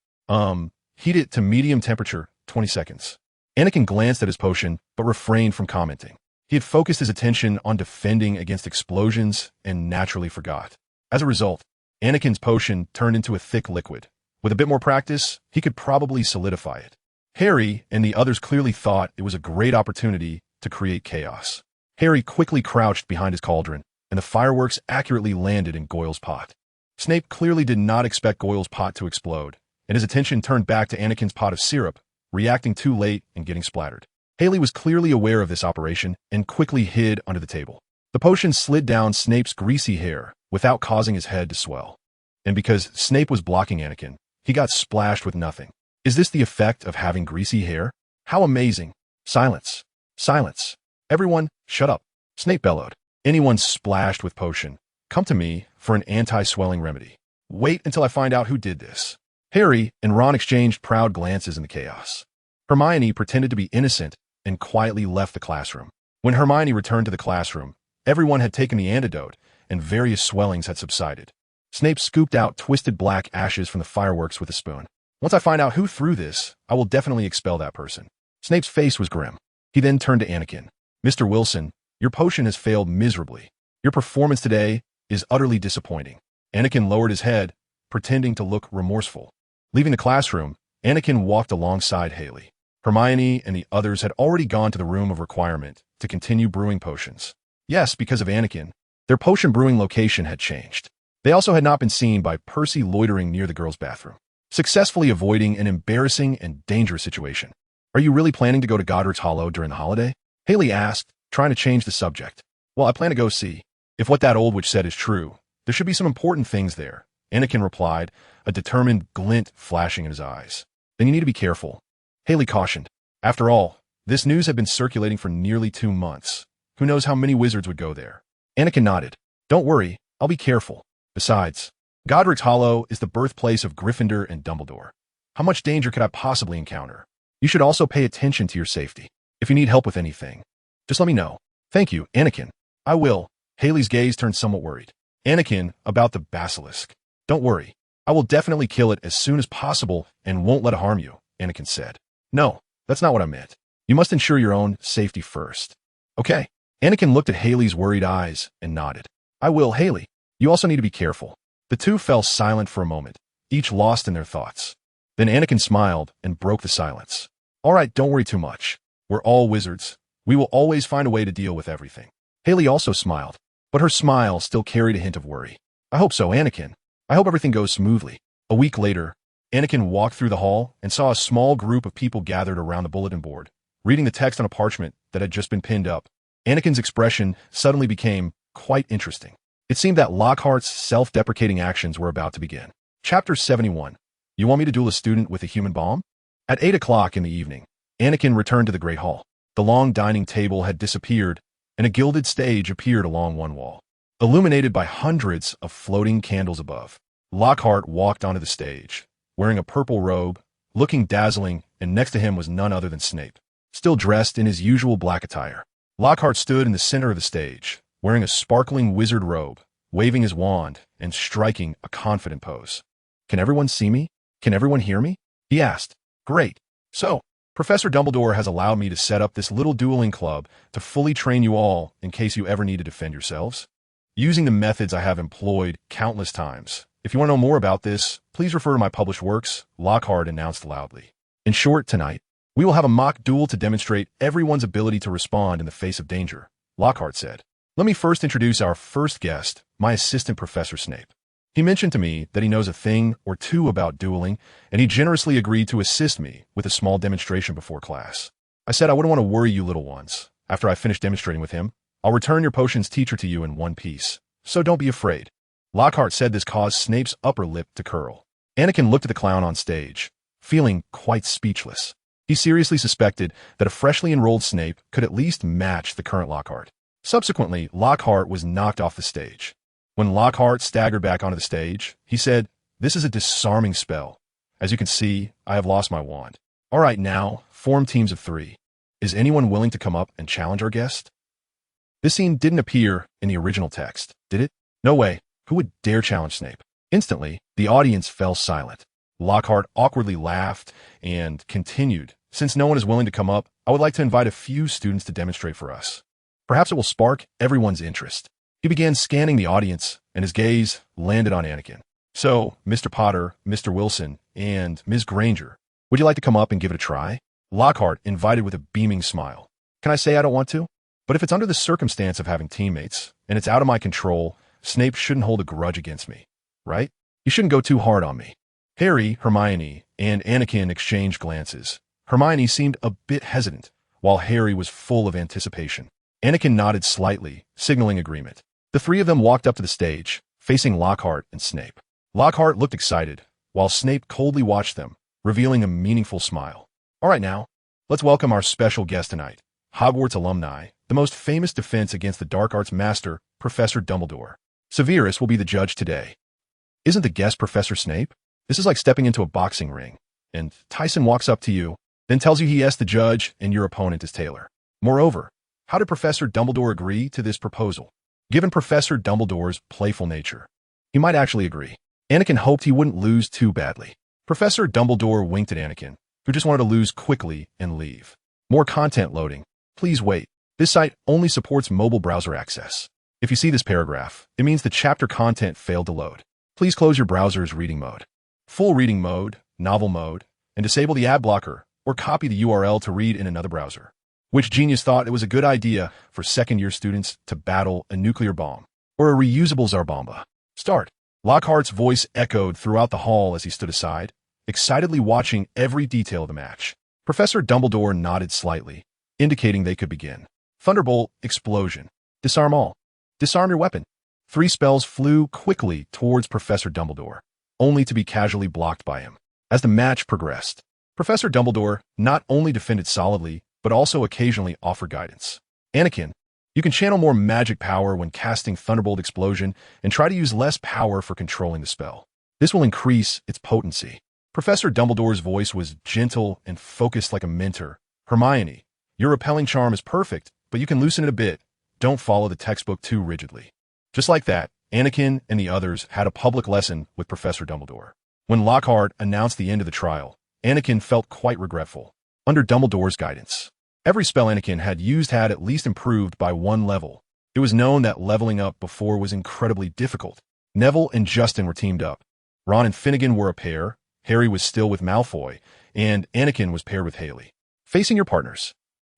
Heat it to medium temperature, 20 seconds. Anakin glanced at his potion, but refrained from commenting. He had focused his attention on defending against explosions and naturally forgot. As a result, Anakin's potion turned into a thick liquid. With a bit more practice, he could probably solidify it. Harry and the others clearly thought it was a great opportunity to create chaos. Harry quickly crouched behind his cauldron, and the fireworks accurately landed in Goyle's pot. Snape clearly did not expect Goyle's pot to explode, and his attention turned back to Anakin's pot of syrup, reacting too late and getting splattered. Haley was clearly aware of this operation and quickly hid under the table. The potion slid down Snape's greasy hair without causing his head to swell. And because Snape was blocking Anakin, he got splashed with nothing. Is this the effect of having greasy hair? How amazing. Silence. Silence. Everyone, shut up. Snape bellowed. Anyone splashed with potion, come to me for an anti-swelling remedy. Wait until I find out who did this. Harry and Ron exchanged proud glances in the chaos. Hermione pretended to be innocent and quietly left the classroom. When Hermione returned to the classroom, everyone had taken the antidote and various swellings had subsided. Snape scooped out twisted black ashes from the fireworks with a spoon. Once I find out who threw this, I will definitely expel that person. Snape's face was grim. He then turned to Anakin. Mr. Wilson, your potion has failed miserably. Your performance today is utterly disappointing. Anakin lowered his head, pretending to look remorseful. Leaving the classroom, Anakin walked alongside Haley. Hermione and the others had already gone to the room of requirement to continue brewing potions. Yes, because of Anakin, their potion brewing location had changed. They also had not been seen by Percy loitering near the girls' bathroom, successfully avoiding an embarrassing and dangerous situation. Are you really planning to go to Godric's Hollow during the holiday? Haley asked, trying to change the subject. Well, I plan to go see. If what that old witch said is true, there should be some important things there. Anakin replied, a determined glint flashing in his eyes. Then you need to be careful. Haley cautioned. After all, this news had been circulating for nearly 2 months. Who knows how many wizards would go there? Anakin nodded. Don't worry, I'll be careful. Besides, Godric's Hollow is the birthplace of Gryffindor and Dumbledore. How much danger could I possibly encounter? You should also pay attention to your safety. If you need help with anything, just let me know. Thank you, Anakin. I will. Haley's gaze turned somewhat worried. Anakin, about the basilisk. Don't worry. I will definitely kill it as soon as possible and won't let it harm you, Anakin said. No, that's not what I meant. You must ensure your own safety first. Okay. Anakin looked at Haley's worried eyes and nodded. I will, Haley. You also need to be careful. The two fell silent for a moment, each lost in their thoughts. Then Anakin smiled and broke the silence. All right, don't worry too much. We're all wizards. We will always find a way to deal with everything. Haley also smiled, but her smile still carried a hint of worry. I hope so, Anakin. I hope everything goes smoothly. A week later, Anakin walked through the hall and saw a small group of people gathered around the bulletin board, reading the text on a parchment that had just been pinned up. Anakin's expression suddenly became quite interesting. It seemed that Lockhart's self-deprecating actions were about to begin. Chapter 71. You want me to duel a student with a human bomb? At 8 o'clock in the evening, Anakin returned to the Great Hall. The long dining table had disappeared, and a gilded stage appeared along one wall, illuminated by hundreds of floating candles above. Lockhart walked onto the stage, wearing a purple robe, looking dazzling, and next to him was none other than Snape, still dressed in his usual black attire. Lockhart stood in the center of the stage, wearing a sparkling wizard robe, waving his wand, and striking a confident pose. Can everyone see me? Can everyone hear me? He asked. Great. So, Professor Dumbledore has allowed me to set up this little dueling club to fully train you all in case you ever need to defend yourselves, using the methods I have employed countless times. If you want to know more about this, please refer to my published works, Lockhart announced loudly. In short, tonight, we will have a mock duel to demonstrate everyone's ability to respond in the face of danger, Lockhart said. Let me first introduce our first guest, my assistant, Professor Snape. He mentioned to me that he knows a thing or two about dueling, and he generously agreed to assist me with a small demonstration before class. I said I wouldn't want to worry you little ones. After I finish demonstrating with him, I'll return your potions teacher to you in one piece, so don't be afraid. Lockhart said this caused Snape's upper lip to curl. Anakin looked at the clown on stage, feeling quite speechless. He seriously suspected that a freshly enrolled Snape could at least match the current Lockhart. Subsequently, Lockhart was knocked off the stage. When Lockhart staggered back onto the stage, he said, "This is a disarming spell. As you can see, I have lost my wand. All right, now, form teams of 3. Is anyone willing to come up and challenge our guest?" This scene didn't appear in the original text, did it? No way. Who would dare challenge Snape? Instantly, the audience fell silent. Lockhart awkwardly laughed and continued, "Since no one is willing to come up, I would like to invite a few students to demonstrate for us. Perhaps it will spark everyone's interest." He began scanning the audience, and his gaze landed on Anakin. "So, Mr. Potter, Mr. Wilson, and Ms. Granger, would you like to come up and give it a try?" Lockhart invited with a beaming smile. "Can I say I don't want to? But if it's under the circumstance of having teammates, and it's out of my control, Snape shouldn't hold a grudge against me, right? You shouldn't go too hard on me." Harry, Hermione, and Anakin exchanged glances. Hermione seemed a bit hesitant, while Harry was full of anticipation. Anakin nodded slightly, signaling agreement. The 3 of them walked up to the stage, facing Lockhart and Snape. Lockhart looked excited, while Snape coldly watched them, revealing a meaningful smile. "All right now, let's welcome our special guest tonight, Hogwarts alumni, the most famous defense against the dark arts master, Professor Dumbledore. Severus will be the judge today." Isn't the guest Professor Snape? This is like stepping into a boxing ring, and Tyson walks up to you, then tells you he is the judge and your opponent is Taylor. Moreover, how did Professor Dumbledore agree to this proposal? Given Professor Dumbledore's playful nature, he might actually agree. Anakin hoped he wouldn't lose too badly. Professor Dumbledore winked at Anakin, who just wanted to lose quickly and leave. More content loading. Please wait. This site only supports mobile browser access. If you see this paragraph, it means the chapter content failed to load. Please close your browser's reading mode, full reading mode, novel mode, and disable the ad blocker, or copy the URL to read in another browser. Which genius thought it was a good idea for second-year students to battle a nuclear bomb or a reusable Zarbomba? Start. Lockhart's voice echoed throughout the hall as he stood aside, excitedly watching every detail of the match. Professor Dumbledore nodded slightly, indicating they could begin. Thunderbolt, explosion. Disarm all. Disarm your weapon. 3 spells flew quickly towards Professor Dumbledore, only to be casually blocked by him. As the match progressed, Professor Dumbledore not only defended solidly, but also occasionally offered guidance. Anakin, you can channel more magic power when casting Thunderbolt Explosion and try to use less power for controlling the spell. This will increase its potency. Professor Dumbledore's voice was gentle and focused like a mentor. Hermione, your repelling charm is perfect, but you can loosen it a bit. Don't follow the textbook too rigidly. Just like that, Anakin and the others had a public lesson with Professor Dumbledore. When Lockhart announced the end of the trial, Anakin felt quite regretful. Under Dumbledore's guidance, every spell Anakin had used had at least improved by 1 level. It was known that leveling up before was incredibly difficult. Neville and Justin were teamed up. Ron and Finnegan were a pair. Harry was still with Malfoy, and Anakin was paired with Haley. Facing your partners.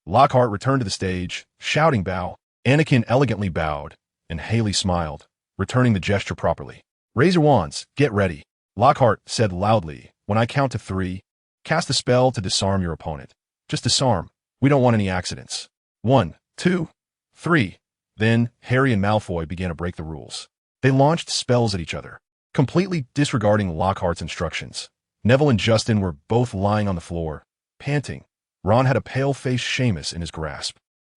Lockhart returned to the stage, shouting bow. Anakin elegantly bowed, and Haley smiled, returning the gesture properly. Raise your wands, get ready. Lockhart said loudly, when I count to 3, cast a spell to disarm your opponent. Just disarm. We don't want any accidents. 1, 2, 3. Then Harry and Malfoy began to break the rules. They launched spells at each other, completely disregarding Lockhart's instructions. Neville and Justin were both lying on the floor, panting. Ron had a pale-faced Seamus in his grasp,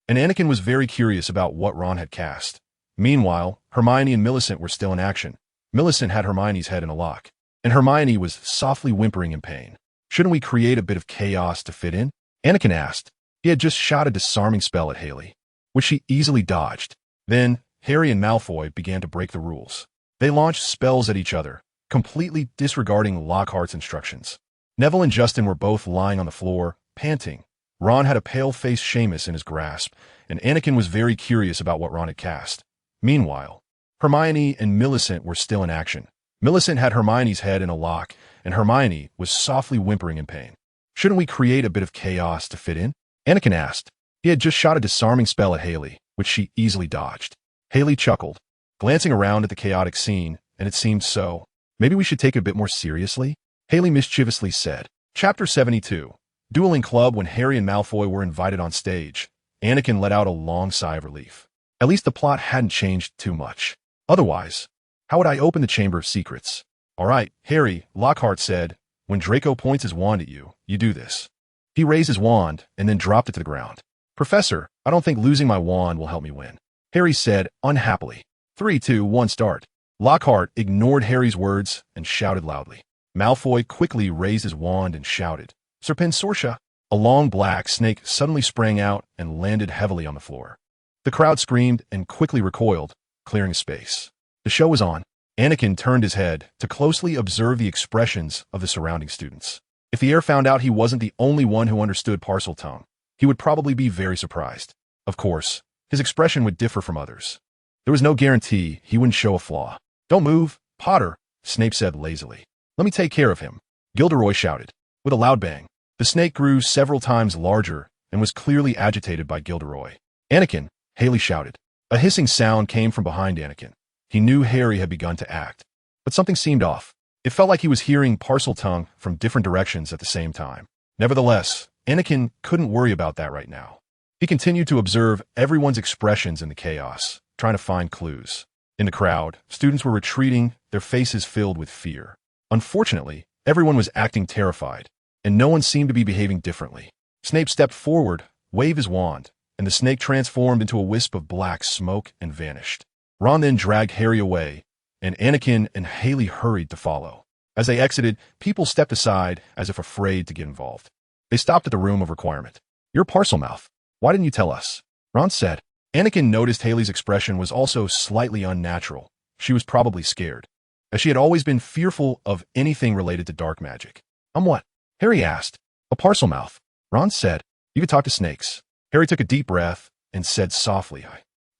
and Anakin was very curious about what Ron had cast. Meanwhile, Hermione and Millicent were still in action. Millicent had Hermione's head in a lock, and Hermione was softly whimpering in pain. Shouldn't we create a bit of chaos to fit in? Anakin asked. He had just shot a disarming spell at Haley, which she easily dodged. Then, Harry and Malfoy began to break the rules. They launched spells at each other, completely disregarding Lockhart's instructions. Neville and Justin were both lying on the floor, panting. Ron had a pale-faced Seamus in his grasp, and Anakin was very curious about what Ron had cast. Meanwhile, Hermione and Millicent were still in action. Millicent had Hermione's head in a lock, and Hermione was softly whimpering in pain. Shouldn't we create a bit of chaos to fit in? Anakin asked. He had just shot a disarming spell at Haley, which she easily dodged. Haley chuckled, glancing around at the chaotic scene, and it seemed so. Maybe we should take it a bit more seriously? Haley mischievously said. Chapter 72. Dueling Club. When Harry and Malfoy were invited on stage, Anakin let out a long sigh of relief. At least the plot hadn't changed too much. Otherwise, how would I open the Chamber of Secrets? All right, Harry, Lockhart said. When Draco points his wand at you, you do this. He raised his wand and then dropped it to the ground. Professor, I don't think losing my wand will help me win, Harry said unhappily. 3, 2, 1, start. Lockhart ignored Harry's words and shouted loudly. Malfoy quickly raised his wand and shouted, Serpensortia. A long black snake suddenly sprang out and landed heavily on the floor. The crowd screamed and quickly recoiled, clearing a space. The show was on. Anakin turned his head to closely observe the expressions of the surrounding students. If the heir found out he wasn't the only one who understood Parseltongue, he would probably be very surprised. Of course, his expression would differ from others. There was no guarantee he wouldn't show a flaw. Don't move, Potter, Snape said lazily. Let me take care of him, Gilderoy shouted. With a loud bang, the snake grew several times larger and was clearly agitated by Gilderoy. Anakin, Haley shouted. A hissing sound came from behind Anakin. He knew Harry had begun to act, but something seemed off. It felt like he was hearing Parseltongue from different directions at the same time. Nevertheless, Anakin couldn't worry about that right now. He continued to observe everyone's expressions in the chaos, trying to find clues. In the crowd, students were retreating, their faces filled with fear. Unfortunately, everyone was acting terrified, and no one seemed to be behaving differently. Snape stepped forward, waved his wand, and the snake transformed into a wisp of black smoke and vanished. Ron then dragged Harry away, and Anakin and Haley hurried to follow. As they exited, people stepped aside as if afraid to get involved. They stopped at the room of requirement. You're Parselmouth. Why didn't you tell us? Ron said. Anakin noticed Haley's expression was also slightly unnatural. She was probably scared, as she had always been fearful of anything related to dark magic. What? Harry asked. A Parselmouth. Ron said. You could talk to snakes. Harry took a deep breath and said softly,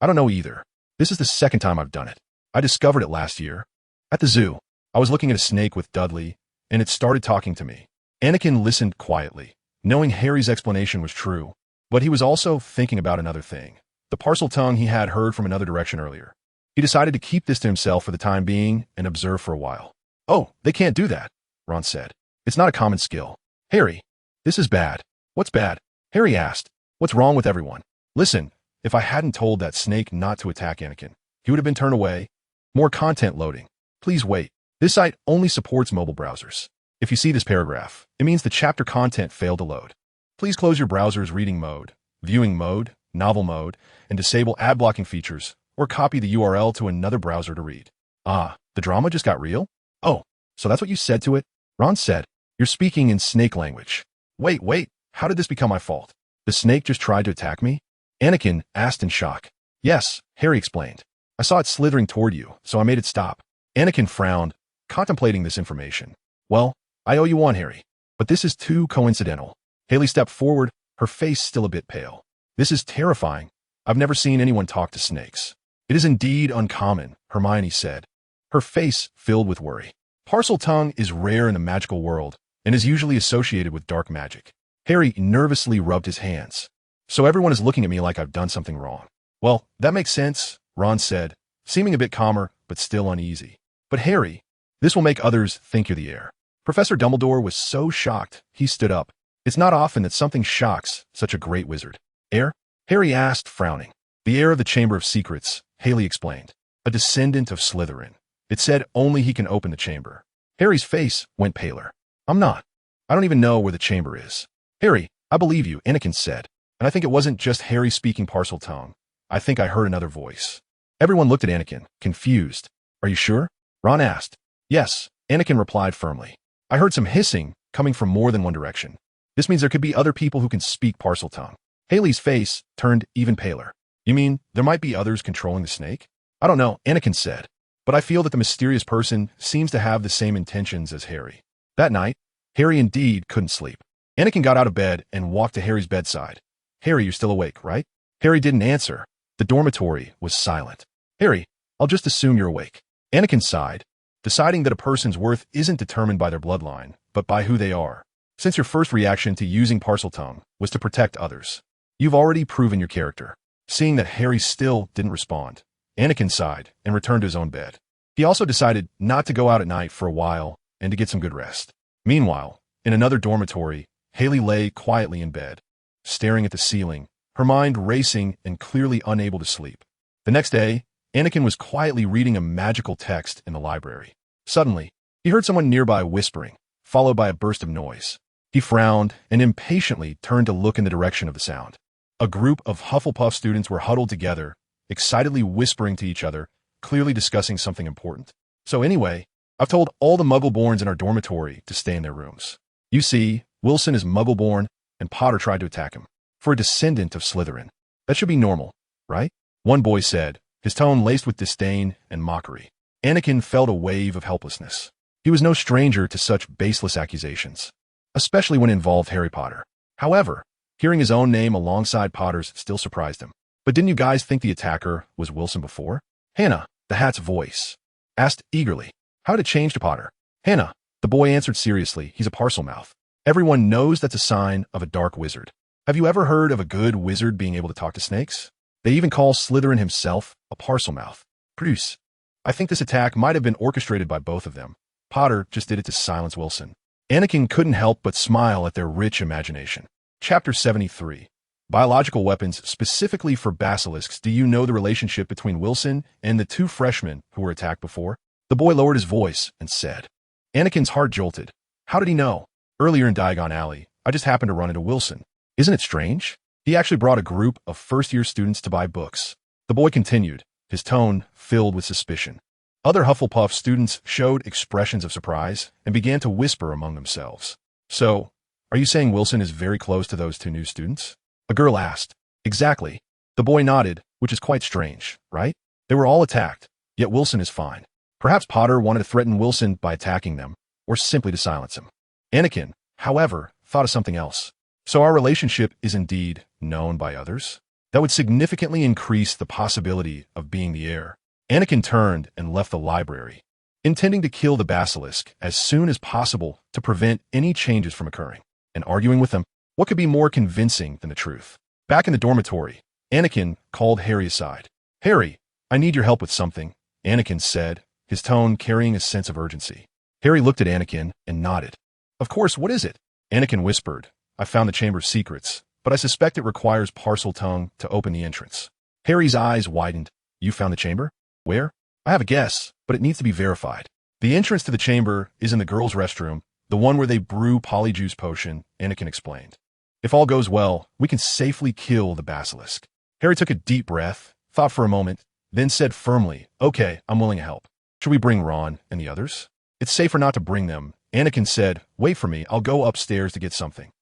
I don't know either. This is the second time I've done it. I discovered it last year. At the zoo, I was looking at a snake with Dudley, and it started talking to me. Anakin listened quietly, knowing Harry's explanation was true, but he was also thinking about another thing. The Parseltongue he had heard from another direction earlier. He decided to keep this to himself for the time being and observe for a while. Oh, they can't do that, Ron said. It's not a common skill. Harry, this is bad. What's bad? Harry asked. What's wrong with everyone? Listen, if I hadn't told that snake not to attack Anakin, he would have been turned away. More content loading. Please wait. This site only supports mobile browsers. If you see this paragraph, it means the chapter content failed to load. Please close your browser's reading mode, viewing mode, novel mode, and disable ad blocking features, or copy the URL to another browser to read. Ah, the drama just got real? Oh, so that's what you said to it? Ron said. You're speaking in snake language. Wait, how did this become my fault? The snake just tried to attack me? Anakin asked in shock. Yes, Harry explained. I saw it slithering toward you, so I made it stop. Anakin frowned, contemplating this information. Well, I owe you one, Harry. But this is too coincidental. Haley stepped forward, her face still a bit pale. This is terrifying. I've never seen anyone talk to snakes. It is indeed uncommon, Hermione said, her face filled with worry. Parcel tongue is rare in the magical world and is usually associated with dark magic. Harry nervously rubbed his hands. So everyone is looking at me like I've done something wrong. Well, that makes sense, Ron said, seeming a bit calmer, but still uneasy. But Harry, this will make others think you're the heir. Professor Dumbledore was so shocked, he stood up. It's not often that something shocks such a great wizard. Heir? Harry asked, frowning. The heir of the Chamber of Secrets, Haley explained. A descendant of Slytherin. It said only he can open the chamber. Harry's face went paler. I'm not. I don't even know where the chamber is. Harry, I believe you, Anakin said. And I think it wasn't just Harry speaking parcel tongue. I think I heard another voice. Everyone looked at Anakin, confused. Are you sure? Ron asked. Yes, Anakin replied firmly. I heard some hissing coming from more than one direction. This means there could be other people who can speak parcel tongue. Haley's face turned even paler. You mean there might be others controlling the snake? I don't know, Anakin said. But I feel that the mysterious person seems to have the same intentions as Harry. That night, Harry indeed couldn't sleep. Anakin got out of bed and walked to Harry's bedside. Harry, you're still awake, right? Harry didn't answer. The dormitory was silent. Harry, I'll just assume you're awake. Anakin sighed, deciding that a person's worth isn't determined by their bloodline, but by who they are. Since your first reaction to using parcel tongue was to protect others, you've already proven your character. Seeing that Harry still didn't respond, Anakin sighed and returned to his own bed. He also decided not to go out at night for a while and to get some good rest. Meanwhile, in another dormitory, Haley lay quietly in bed, staring at the ceiling, her mind racing and clearly unable to sleep. The next day, Anakin was quietly reading a magical text in the library. Suddenly, he heard someone nearby whispering, followed by a burst of noise. He frowned and impatiently turned to look in the direction of the sound. A group of Hufflepuff students were huddled together, excitedly whispering to each other, clearly discussing something important. So anyway, I've told all the Muggle-borns in our dormitory to stay in their rooms. You see, Wilson is Muggle-born, and Potter tried to attack him. For a descendant of Slytherin. That should be normal, right? One boy said, his tone laced with disdain and mockery. Anakin felt a wave of helplessness. He was no stranger to such baseless accusations, especially when it involved Harry Potter. However, hearing his own name alongside Potter's still surprised him. But didn't you guys think the attacker was Wilson before? Hannah, the hat's voice, asked eagerly. How did it change to Potter? Hannah, the boy answered seriously, he's a Parselmouth. Everyone knows that's a sign of a dark wizard. Have you ever heard of a good wizard being able to talk to snakes? They even call Slytherin himself a Parselmouth. Produce. I think this attack might have been orchestrated by both of them. Potter just did it to silence Wilson. Anakin couldn't help but smile at their rich imagination. Chapter 73. Biological weapons specifically for basilisks. Do you know the relationship between Wilson and the two freshmen who were attacked before? The boy lowered his voice and said. Anakin's heart jolted. How did he know? Earlier in Diagon Alley, I just happened to run into Wilson. Isn't it strange? He actually brought a group of first-year students to buy books. The boy continued, his tone filled with suspicion. Other Hufflepuff students showed expressions of surprise and began to whisper among themselves. So, are you saying Wilson is very close to those two new students? A girl asked. Exactly. The boy nodded, which is quite strange, right? They were all attacked, yet Wilson is fine. Perhaps Potter wanted to threaten Wilson by attacking them, or simply to silence him. Anakin, however, thought of something else. So our relationship is indeed known by others? That would significantly increase the possibility of being the heir. Anakin turned and left the library, intending to kill the basilisk as soon as possible to prevent any changes from occurring. And arguing with them, what could be more convincing than the truth? Back in the dormitory, Anakin called Harry aside. Harry, I need your help with something, Anakin said, his tone carrying a sense of urgency. Harry looked at Anakin and nodded. Of course, what is it? Anakin whispered. I found the Chamber of Secrets, but I suspect it requires parcel tongue to open the entrance. Harry's eyes widened. You found the chamber? Where? I have a guess, but it needs to be verified. The entrance to the chamber is in the girls' restroom, the one where they brew polyjuice potion, Anakin explained. If all goes well, we can safely kill the basilisk. Harry took a deep breath, thought for a moment, then said firmly, okay, I'm willing to help. Should we bring Ron and the others? It's safer not to bring them. Anakin said, wait for me, I'll go upstairs to get something.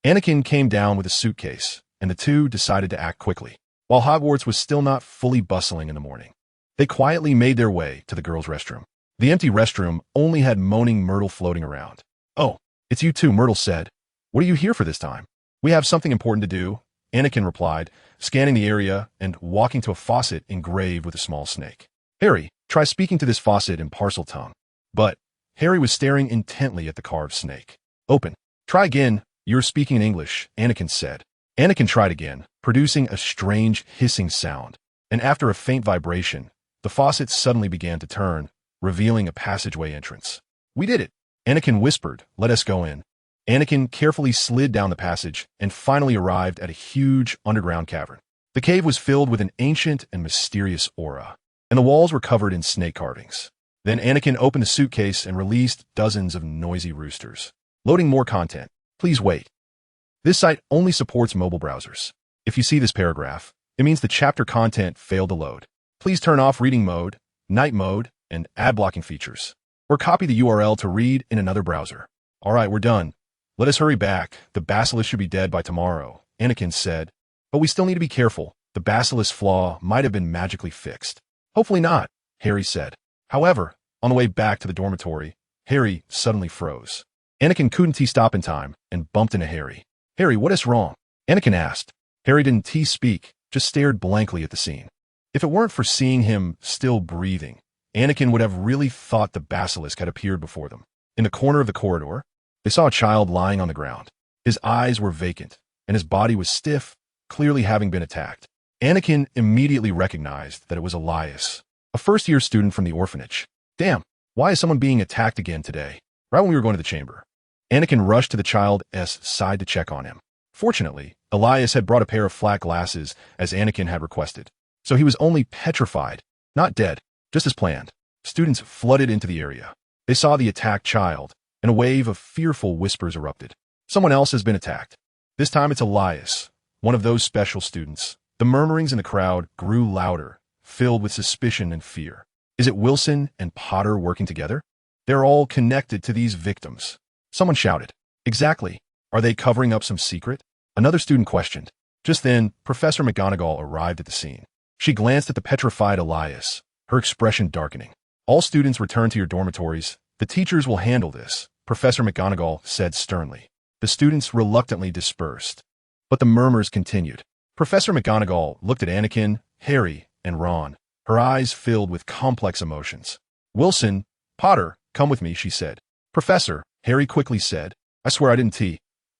Anakin came down with a suitcase, and the two decided to act quickly. While Hogwarts was still not fully bustling in the morning, they quietly made their way to the girls' restroom. The empty restroom only had moaning Myrtle floating around. Oh, it's you two, Myrtle said. What are you here for this time? We have something important to do, Anakin replied, scanning the area and walking to a faucet engraved with a small snake. Harry, try speaking to this faucet in parcel tongue. But Harry was staring intently at the carved snake. Open. Try again. You're speaking in English, Anakin said. Anakin tried again, producing a strange hissing sound. And after a faint vibration, the faucet suddenly began to turn, revealing a passageway entrance. We did it. Anakin whispered, let us go in. Anakin carefully slid down the passage and finally arrived at a huge underground cavern. The cave was filled with an ancient and mysterious aura, and the walls were covered in snake carvings. Then Anakin opened the suitcase and released dozens of noisy roosters. Loading more content. Please wait. This site only supports mobile browsers. If you see this paragraph, it means the chapter content failed to load. Please turn off reading mode, night mode, and ad blocking features, or copy the URL to read in another browser. All right, we're done. Let us hurry back. The basilisk should be dead by tomorrow, Anakin said. But we still need to be careful. The basilisk flaw might have been magically fixed. Hopefully not, Harry said. However, on the way back to the dormitory, Harry suddenly froze. Anakin couldn't stop in time and bumped into Harry. Harry, what is wrong? Anakin asked. Harry didn't speak, just stared blankly at the scene. If it weren't for seeing him still breathing, Anakin would have really thought the basilisk had appeared before them. In the corner of the corridor, they saw a child lying on the ground. His eyes were vacant, and his body was stiff, clearly having been attacked. Anakin immediately recognized that it was Elias, a first-year student from the orphanage. Damn, why is someone being attacked again today? Right when we were going to the chamber. Anakin rushed to the child's side to check on him. Fortunately, Elias had brought a pair of flat glasses as Anakin had requested, so he was only petrified, not dead, just as planned. Students flooded into the area. They saw the attacked child, and a wave of fearful whispers erupted. Someone else has been attacked. This time it's Elias, one of those special students. The murmurings in the crowd grew louder, filled with suspicion and fear. Is it Wilson and Potter working together? They're all connected to these victims. Someone shouted. Exactly. Are they covering up some secret? Another student questioned. Just then, Professor McGonagall arrived at the scene. She glanced at the petrified Elias, her expression darkening. All students return to your dormitories. The teachers will handle this, Professor McGonagall said sternly. The students reluctantly dispersed. But the murmurs continued. Professor McGonagall looked at Anakin, Harry, and Ron, her eyes filled with complex emotions. Wilson, Potter, come with me, she said. Professor, Harry quickly said. I swear I didn't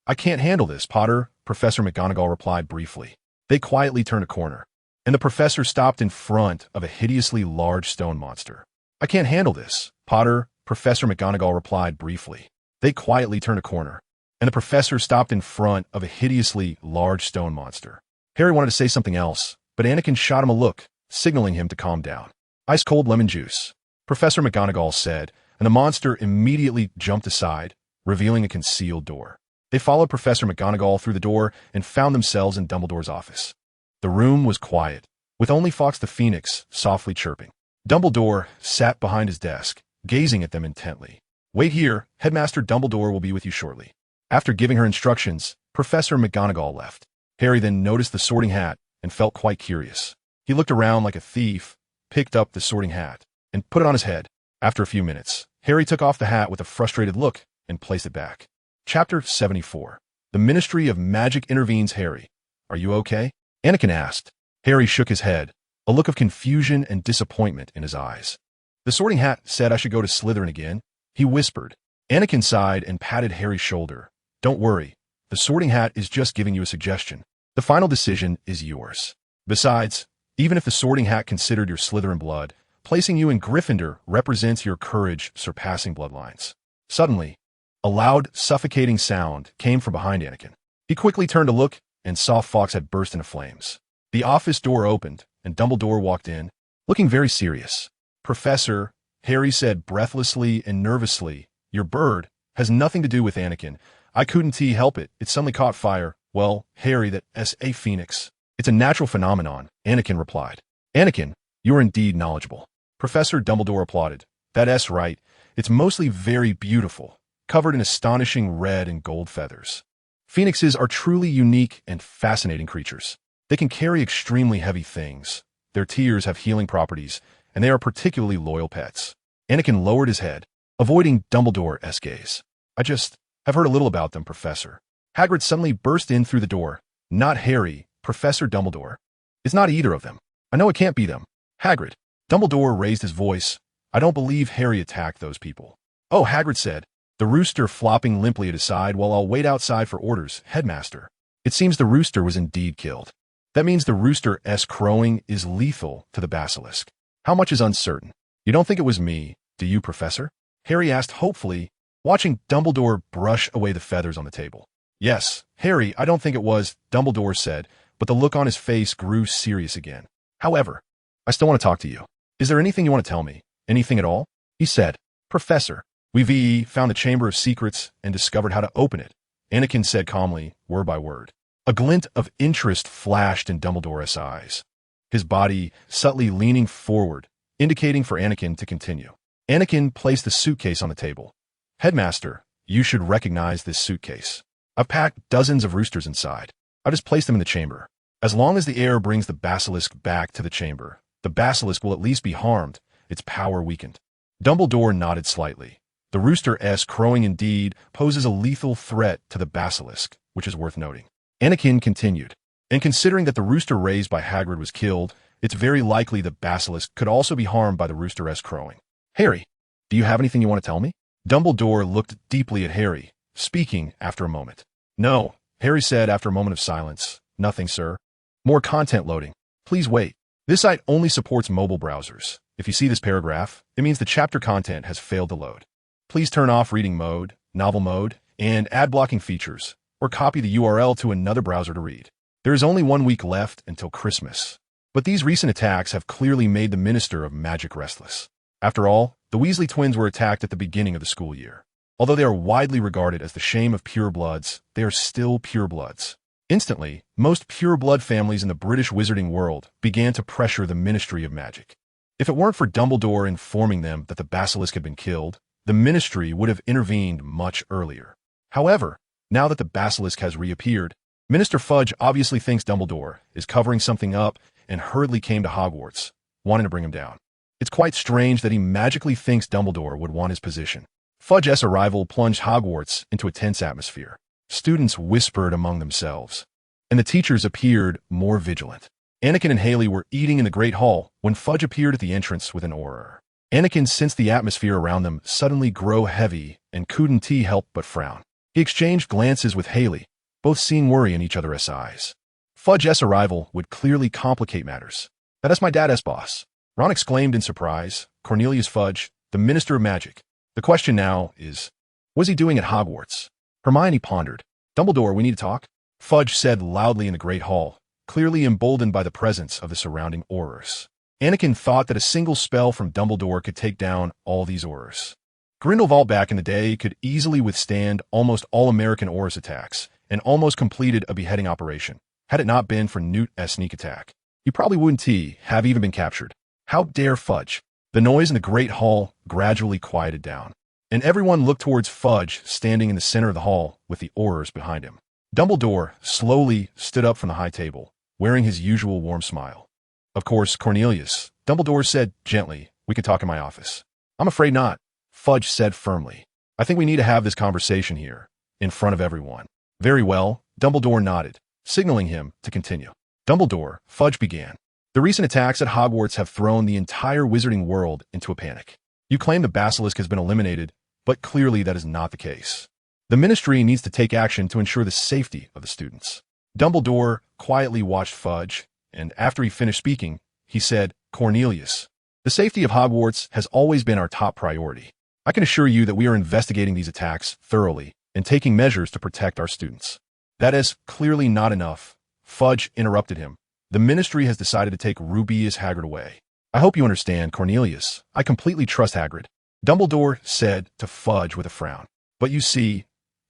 I can't handle this, Potter, Professor McGonagall replied briefly. They quietly turned a corner, and the professor stopped in front of a hideously large stone monster. I can't handle this, Potter, Professor McGonagall replied briefly. They quietly turned a corner, and the professor stopped in front of a hideously large stone monster. Harry wanted to say something else, but Anakin shot him a look, signaling him to calm down. Ice-cold lemon juice, Professor McGonagall said, and the monster immediately jumped aside, revealing a concealed door. They followed Professor McGonagall through the door and found themselves in Dumbledore's office. The room was quiet, with only Fawkes the Phoenix softly chirping. Dumbledore sat behind his desk, gazing at them intently. Wait here, Headmaster Dumbledore will be with you shortly. After giving her instructions, Professor McGonagall left. Harry then noticed the sorting hat and felt quite curious. He looked around like a thief, picked up the sorting hat, and put it on his head. After a few minutes, Harry took off the hat with a frustrated look and placed it back. Chapter 74. The Ministry of Magic intervenes. Harry, are you okay? Anakin asked. Harry shook his head, a look of confusion and disappointment in his eyes. The sorting hat said I should go to Slytherin again, he whispered. Anakin sighed and patted Harry's shoulder. Don't worry, the sorting hat is just giving you a suggestion. The final decision is yours. Besides, even if the sorting hat considered your Slytherin blood, placing you in Gryffindor represents your courage surpassing bloodlines. Suddenly, a loud, suffocating sound came from behind Anakin. He quickly turned to look and saw Fawkes had burst into flames. The office door opened, and Dumbledore walked in, looking very serious. Professor, Harry said breathlessly and nervously, your bird has nothing to do with Anakin. I couldn't help it. It suddenly caught fire. Well, Harry, that's a phoenix. It's a natural phenomenon, Anakin replied. Anakin, you're indeed knowledgeable. Professor Dumbledore applauded. That's right. It's mostly very beautiful, covered in astonishing red and gold feathers. Phoenixes are truly unique and fascinating creatures. They can carry extremely heavy things. Their tears have healing properties, and they are particularly loyal pets. Anakin lowered his head, avoiding Dumbledore's gaze. I just have heard a little about them, Professor. Hagrid suddenly burst in through the door. Not Harry, Professor Dumbledore. It's not either of them. I know it can't be them. Hagrid. Dumbledore raised his voice. I don't believe Harry attacked those people. "Oh," Hagrid said, the rooster flopping limply at his side. "Well, I'll wait outside for orders, headmaster." It seems the rooster was indeed killed. That means the rooster's crowing is lethal to the basilisk. How much is uncertain. You don't think it was me, do you, Professor? Harry asked hopefully, watching Dumbledore brush away the feathers on the table. Yes, Harry, I don't think it was, Dumbledore said, but the look on his face grew serious again. However, I still want to talk to you. Is there anything you want to tell me? Anything at all? He said. Professor, we've found the Chamber of Secrets and discovered how to open it, Anakin said calmly, word by word. A glint of interest flashed in Dumbledore's eyes, his body subtly leaning forward, indicating for Anakin to continue. Anakin placed the suitcase on the table. Headmaster, you should recognize this suitcase. I've packed dozens of roosters inside. I just placed them in the chamber. As long as the air brings the basilisk back to the chamber, the basilisk will at least be harmed, its power weakened. Dumbledore nodded slightly. The rooster's crowing indeed poses a lethal threat to the basilisk, which is worth noting. Anakin continued, and considering that the rooster raised by Hagrid was killed, it's very likely the basilisk could also be harmed by the rooster's crowing. Harry, do you have anything you want to tell me? Dumbledore looked deeply at Harry, speaking after a moment. No, Harry said after a moment of silence. Nothing, sir. More content loading. Please wait. This site only supports mobile browsers. If you see this paragraph, it means the chapter content has failed to load. Please turn off reading mode, novel mode, and ad blocking features, or copy the URL to another browser to read. There is only 1 week left until Christmas. But these recent attacks have clearly made the Minister of Magic restless. After all, the Weasley twins were attacked at the beginning of the school year. Although they are widely regarded as the shame of purebloods, they are still purebloods. Instantly, most pureblood families in the British wizarding world began to pressure the Ministry of Magic. If it weren't for Dumbledore informing them that the basilisk had been killed, the Ministry would have intervened much earlier. However, now that the basilisk has reappeared, Minister Fudge obviously thinks Dumbledore is covering something up and hurriedly came to Hogwarts, wanting to bring him down. It's quite strange that he magically thinks Dumbledore would want his position. Fudge's arrival plunged Hogwarts into a tense atmosphere. Students whispered among themselves, and the teachers appeared more vigilant. Anakin and Haley were eating in the Great Hall when Fudge appeared at the entrance with an aura. Anakin sensed the atmosphere around them suddenly grow heavy and couldn't help but frown. He exchanged glances with Haley, both seeing worry in each other's eyes. Fudge's arrival would clearly complicate matters. "That's my dad's boss," Ron exclaimed in surprise. Cornelius Fudge, the Minister of Magic. The question now is, what is he doing at Hogwarts? Hermione pondered. "Dumbledore, we need to talk," Fudge said loudly in the Great Hall, clearly emboldened by the presence of the surrounding aurors. Anakin thought that a single spell from Dumbledore could take down all these aurors. Grindelwald back in the day could easily withstand almost all American aurors attacks and almost completed a beheading operation. Had it not been for Newt's sneak attack, he probably wouldn't have even been captured. How dare Fudge? The noise in the Great Hall gradually quieted down, and everyone looked towards Fudge standing in the center of the hall with the aurors behind him. Dumbledore slowly stood up from the high table, wearing his usual warm smile. "Of course, Cornelius," Dumbledore said gently, "we can talk in my office." "I'm afraid not," Fudge said firmly. "I think we need to have this conversation here, in front of everyone." "Very well," Dumbledore nodded, signaling him to continue. "Dumbledore," Fudge began, "the recent attacks at Hogwarts have thrown the entire wizarding world into a panic. You claim the basilisk has been eliminated, but clearly that is not the case. The Ministry needs to take action to ensure the safety of the students." Dumbledore quietly watched Fudge, and after he finished speaking, he said, "Cornelius, the safety of Hogwarts has always been our top priority. I can assure you that we are investigating these attacks thoroughly and taking measures to protect our students." "That is clearly not enough," Fudge interrupted him. "The Ministry has decided to take Rubeus Hagrid away. I hope you understand, Cornelius. I completely trust Hagrid," Dumbledore said to Fudge with a frown. "But you see,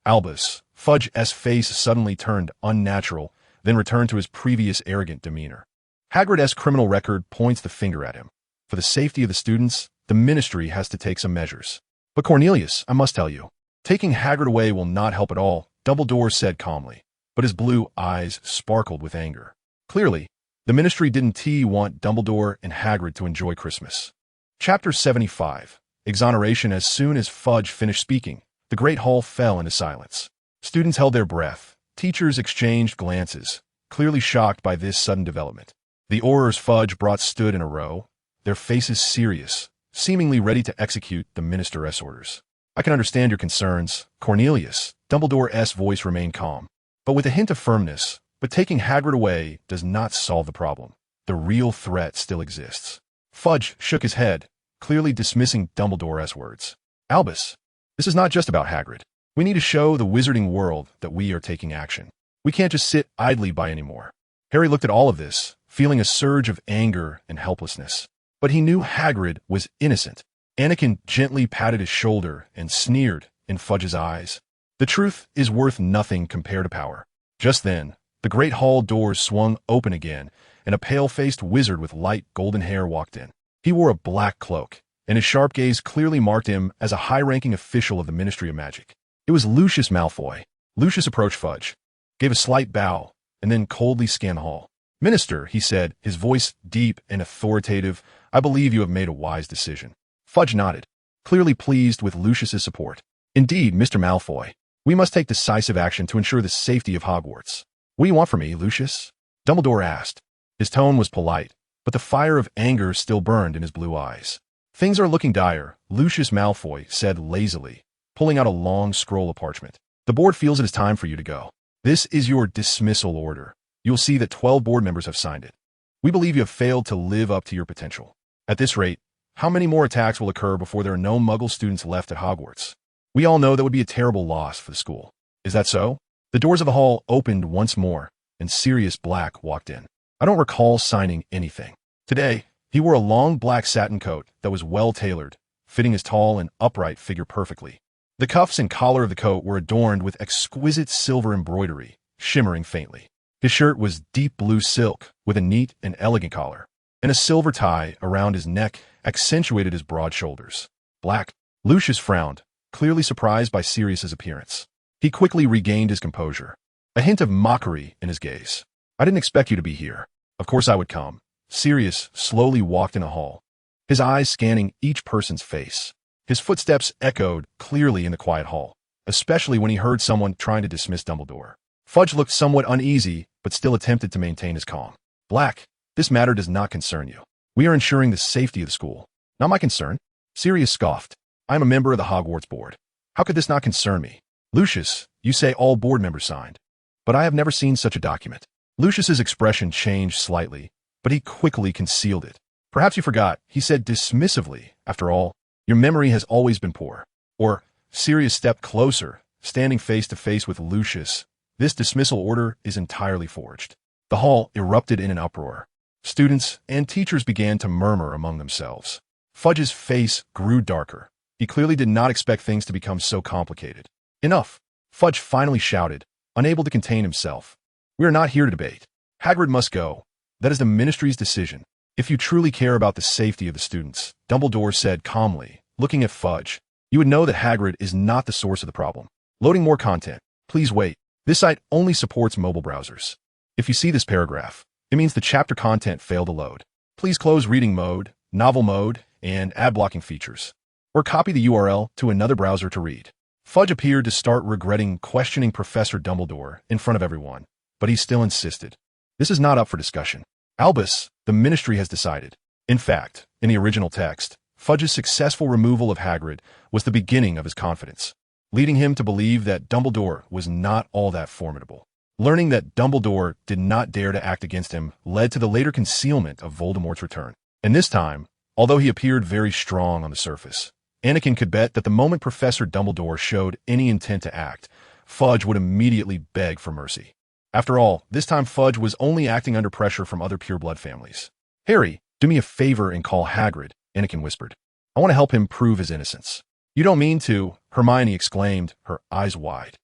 Albus," Fudge's face suddenly turned unnatural, then returned to his previous arrogant demeanor. "Hagrid's criminal record points the finger at him. For the safety of the students, the Ministry has to take some measures. But Cornelius, I must tell you, taking Hagrid away will not help at all," Dumbledore said calmly, but his blue eyes sparkled with anger. Clearly, the Ministry didn't want Dumbledore and Hagrid to enjoy Christmas. Chapter 75. Exoneration. As soon as Fudge finished speaking, the Great Hall fell into silence. Students held their breath. Teachers exchanged glances, clearly shocked by this sudden development. The aurors Fudge brought stood in a row, their faces serious, seemingly ready to execute the Minister's orders. I can understand your concerns, Cornelius. Dumbledore's voice remained calm, but with a hint of firmness. But taking Hagrid away does not solve the problem. The real threat still exists. Fudge shook his head, clearly dismissing Dumbledore's words. Albus, this is not just about Hagrid. We need to show the wizarding world that we are taking action. We can't just sit idly by anymore. Harry looked at all of this, feeling a surge of anger and helplessness. But he knew Hagrid was innocent. Anakin gently patted his shoulder and sneered in Fudge's eyes. The truth is worth nothing compared to power. Just then, the great hall doors swung open again, and a pale-faced wizard with light golden hair walked in. He wore a black cloak, and his sharp gaze clearly marked him as a high-ranking official of the Ministry of Magic. It was Lucius Malfoy. Lucius approached Fudge, gave a slight bow, and then coldly scanned the hall. Minister, he said, his voice deep and authoritative, I believe you have made a wise decision. Fudge nodded, clearly pleased with Lucius's support. Indeed, Mr. Malfoy, we must take decisive action to ensure the safety of Hogwarts. What do you want from me, Lucius? Dumbledore asked. His tone was polite, but the fire of anger still burned in his blue eyes. Things are looking dire, Lucius Malfoy said lazily, pulling out a long scroll of parchment. The board feels it is time for you to go. This is your dismissal order. You'll see that 12 board members have signed it. We believe you have failed to live up to your potential. At this rate, how many more attacks will occur before there are no Muggle students left at Hogwarts? We all know that would be a terrible loss for the school. Is that so? The doors of the hall opened once more, and Sirius Black walked in. I don't recall signing anything. Today, he wore a long black satin coat that was well-tailored, fitting his tall and upright figure perfectly. The cuffs and collar of the coat were adorned with exquisite silver embroidery, shimmering faintly. His shirt was deep blue silk, with a neat and elegant collar, and a silver tie around his neck accentuated his broad shoulders. Black. Lucius frowned, clearly surprised by Sirius's appearance. He quickly regained his composure, a hint of mockery in his gaze. I didn't expect you to be here. Of course I would come. Sirius slowly walked in the hall, his eyes scanning each person's face. His footsteps echoed clearly in the quiet hall, especially when he heard someone trying to dismiss Dumbledore. Fudge looked somewhat uneasy, but still attempted to maintain his calm. Black, this matter does not concern you. We are ensuring the safety of the school. Not my concern. Sirius scoffed. I am a member of the Hogwarts board. How could this not concern me? Lucius, you say all board members signed, but I have never seen such a document. Lucius's expression changed slightly, but he quickly concealed it. Perhaps you forgot, he said dismissively. After all, your memory has always been poor. Or, Sirius stepped closer, standing face to face with Lucius. This dismissal order is entirely forged. The hall erupted in an uproar. Students and teachers began to murmur among themselves. Fudge's face grew darker. He clearly did not expect things to become so complicated. Enough! Fudge finally shouted, unable to contain himself. We are not here to debate. Hagrid must go. That is the Ministry's decision. If you truly care about the safety of the students, Dumbledore said calmly, looking at Fudge, you would know that Hagrid is not the source of the problem. Loading more content. Please wait. This site only supports mobile browsers. If you see this paragraph, it means the chapter content failed to load. Please close reading mode, novel mode, and ad blocking features, or copy the URL to another browser to read. Fudge appeared to start regretting questioning Professor Dumbledore in front of everyone, but he still insisted. This is not up for discussion. Albus, the Ministry has decided. In fact, in the original text, Fudge's successful removal of Hagrid was the beginning of his confidence, leading him to believe that Dumbledore was not all that formidable. Learning that Dumbledore did not dare to act against him led to the later concealment of Voldemort's return. And this time, although he appeared very strong on the surface, Anakin could bet that the moment Professor Dumbledore showed any intent to act, Fudge would immediately beg for mercy. After all, this time Fudge was only acting under pressure from other pureblood families. Harry, do me a favor and call Hagrid, Anakin whispered. I want to help him prove his innocence. You don't mean to, Hermione exclaimed, her eyes wide.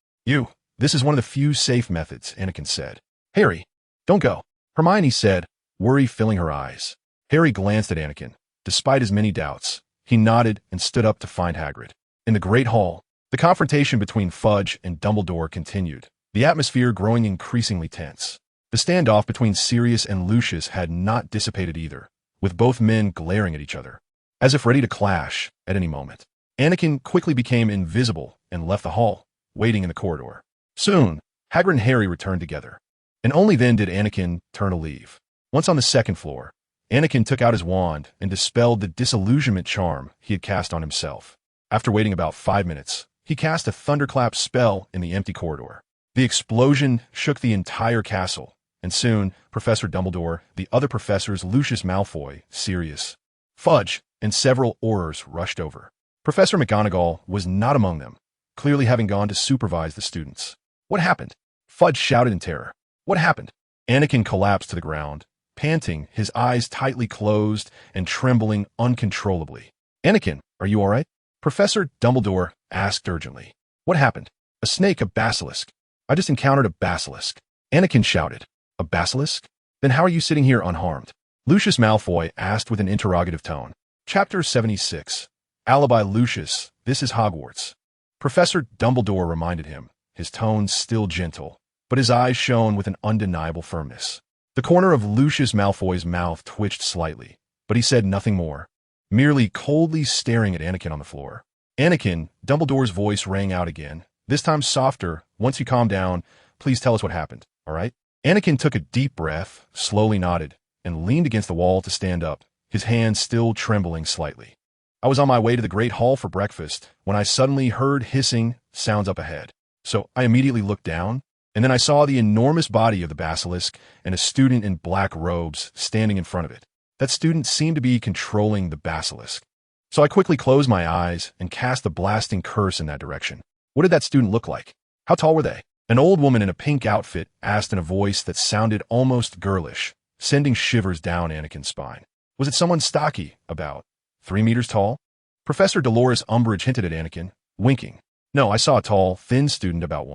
This is one of the few safe methods, Anakin said. Harry, don't go, Hermione said, worry filling her eyes. Harry glanced at Anakin. Despite his many doubts, he nodded and stood up to find Hagrid. In the Great Hall, the confrontation between Fudge and Dumbledore continued, the atmosphere growing increasingly tense. The standoff between Sirius and Lucius had not dissipated either, with both men glaring at each other, as if ready to clash at any moment. Anakin quickly became invisible and left the hall, waiting in the corridor. Soon, Hagrid and Harry returned together, and only then did Anakin turn to leave. Once on the second floor, Anakin took out his wand and dispelled the disillusionment charm he had cast on himself. After waiting about 5 minutes, he cast a thunderclap spell in the empty corridor. The explosion shook the entire castle, and soon Professor Dumbledore, the other professors Lucius Malfoy, Sirius, Fudge, and several Aurors rushed over. Professor McGonagall was not among them, clearly having gone to supervise the students. What happened? Fudge shouted in terror. What happened? Anakin collapsed to the ground, panting, his eyes tightly closed and trembling uncontrollably. Anakin, are you all right? Professor Dumbledore asked urgently. What happened? A snake, a basilisk. I just encountered a basilisk. Anakin shouted. A basilisk? Then how are you sitting here unharmed? Lucius Malfoy asked with an interrogative tone. Chapter 76. Alibi Lucius, this is Hogwarts. Professor Dumbledore reminded him, his tone still gentle, but his eyes shone with an undeniable firmness. The corner of Lucius Malfoy's mouth twitched slightly, but he said nothing more, merely coldly staring at Anakin on the floor. Anakin, Dumbledore's voice rang out again, this time softer. Once you calm down, please tell us what happened, all right? Anakin took a deep breath, slowly nodded, and leaned against the wall to stand up, his hands still trembling slightly. I was on my way to the Great Hall for breakfast when I suddenly heard hissing sounds up ahead. So I immediately looked down, and then I saw the enormous body of the basilisk and a student in black robes standing in front of it. That student seemed to be controlling the basilisk. So I quickly closed my eyes and cast a blasting curse in that direction. What did that student look like? How tall were they? An old woman in a pink outfit asked in a voice that sounded almost girlish, sending shivers down Anakin's spine. Was it someone stocky, about 3 meters tall? Professor Dolores Umbridge hinted at Anakin, winking. No, I saw a tall, thin student about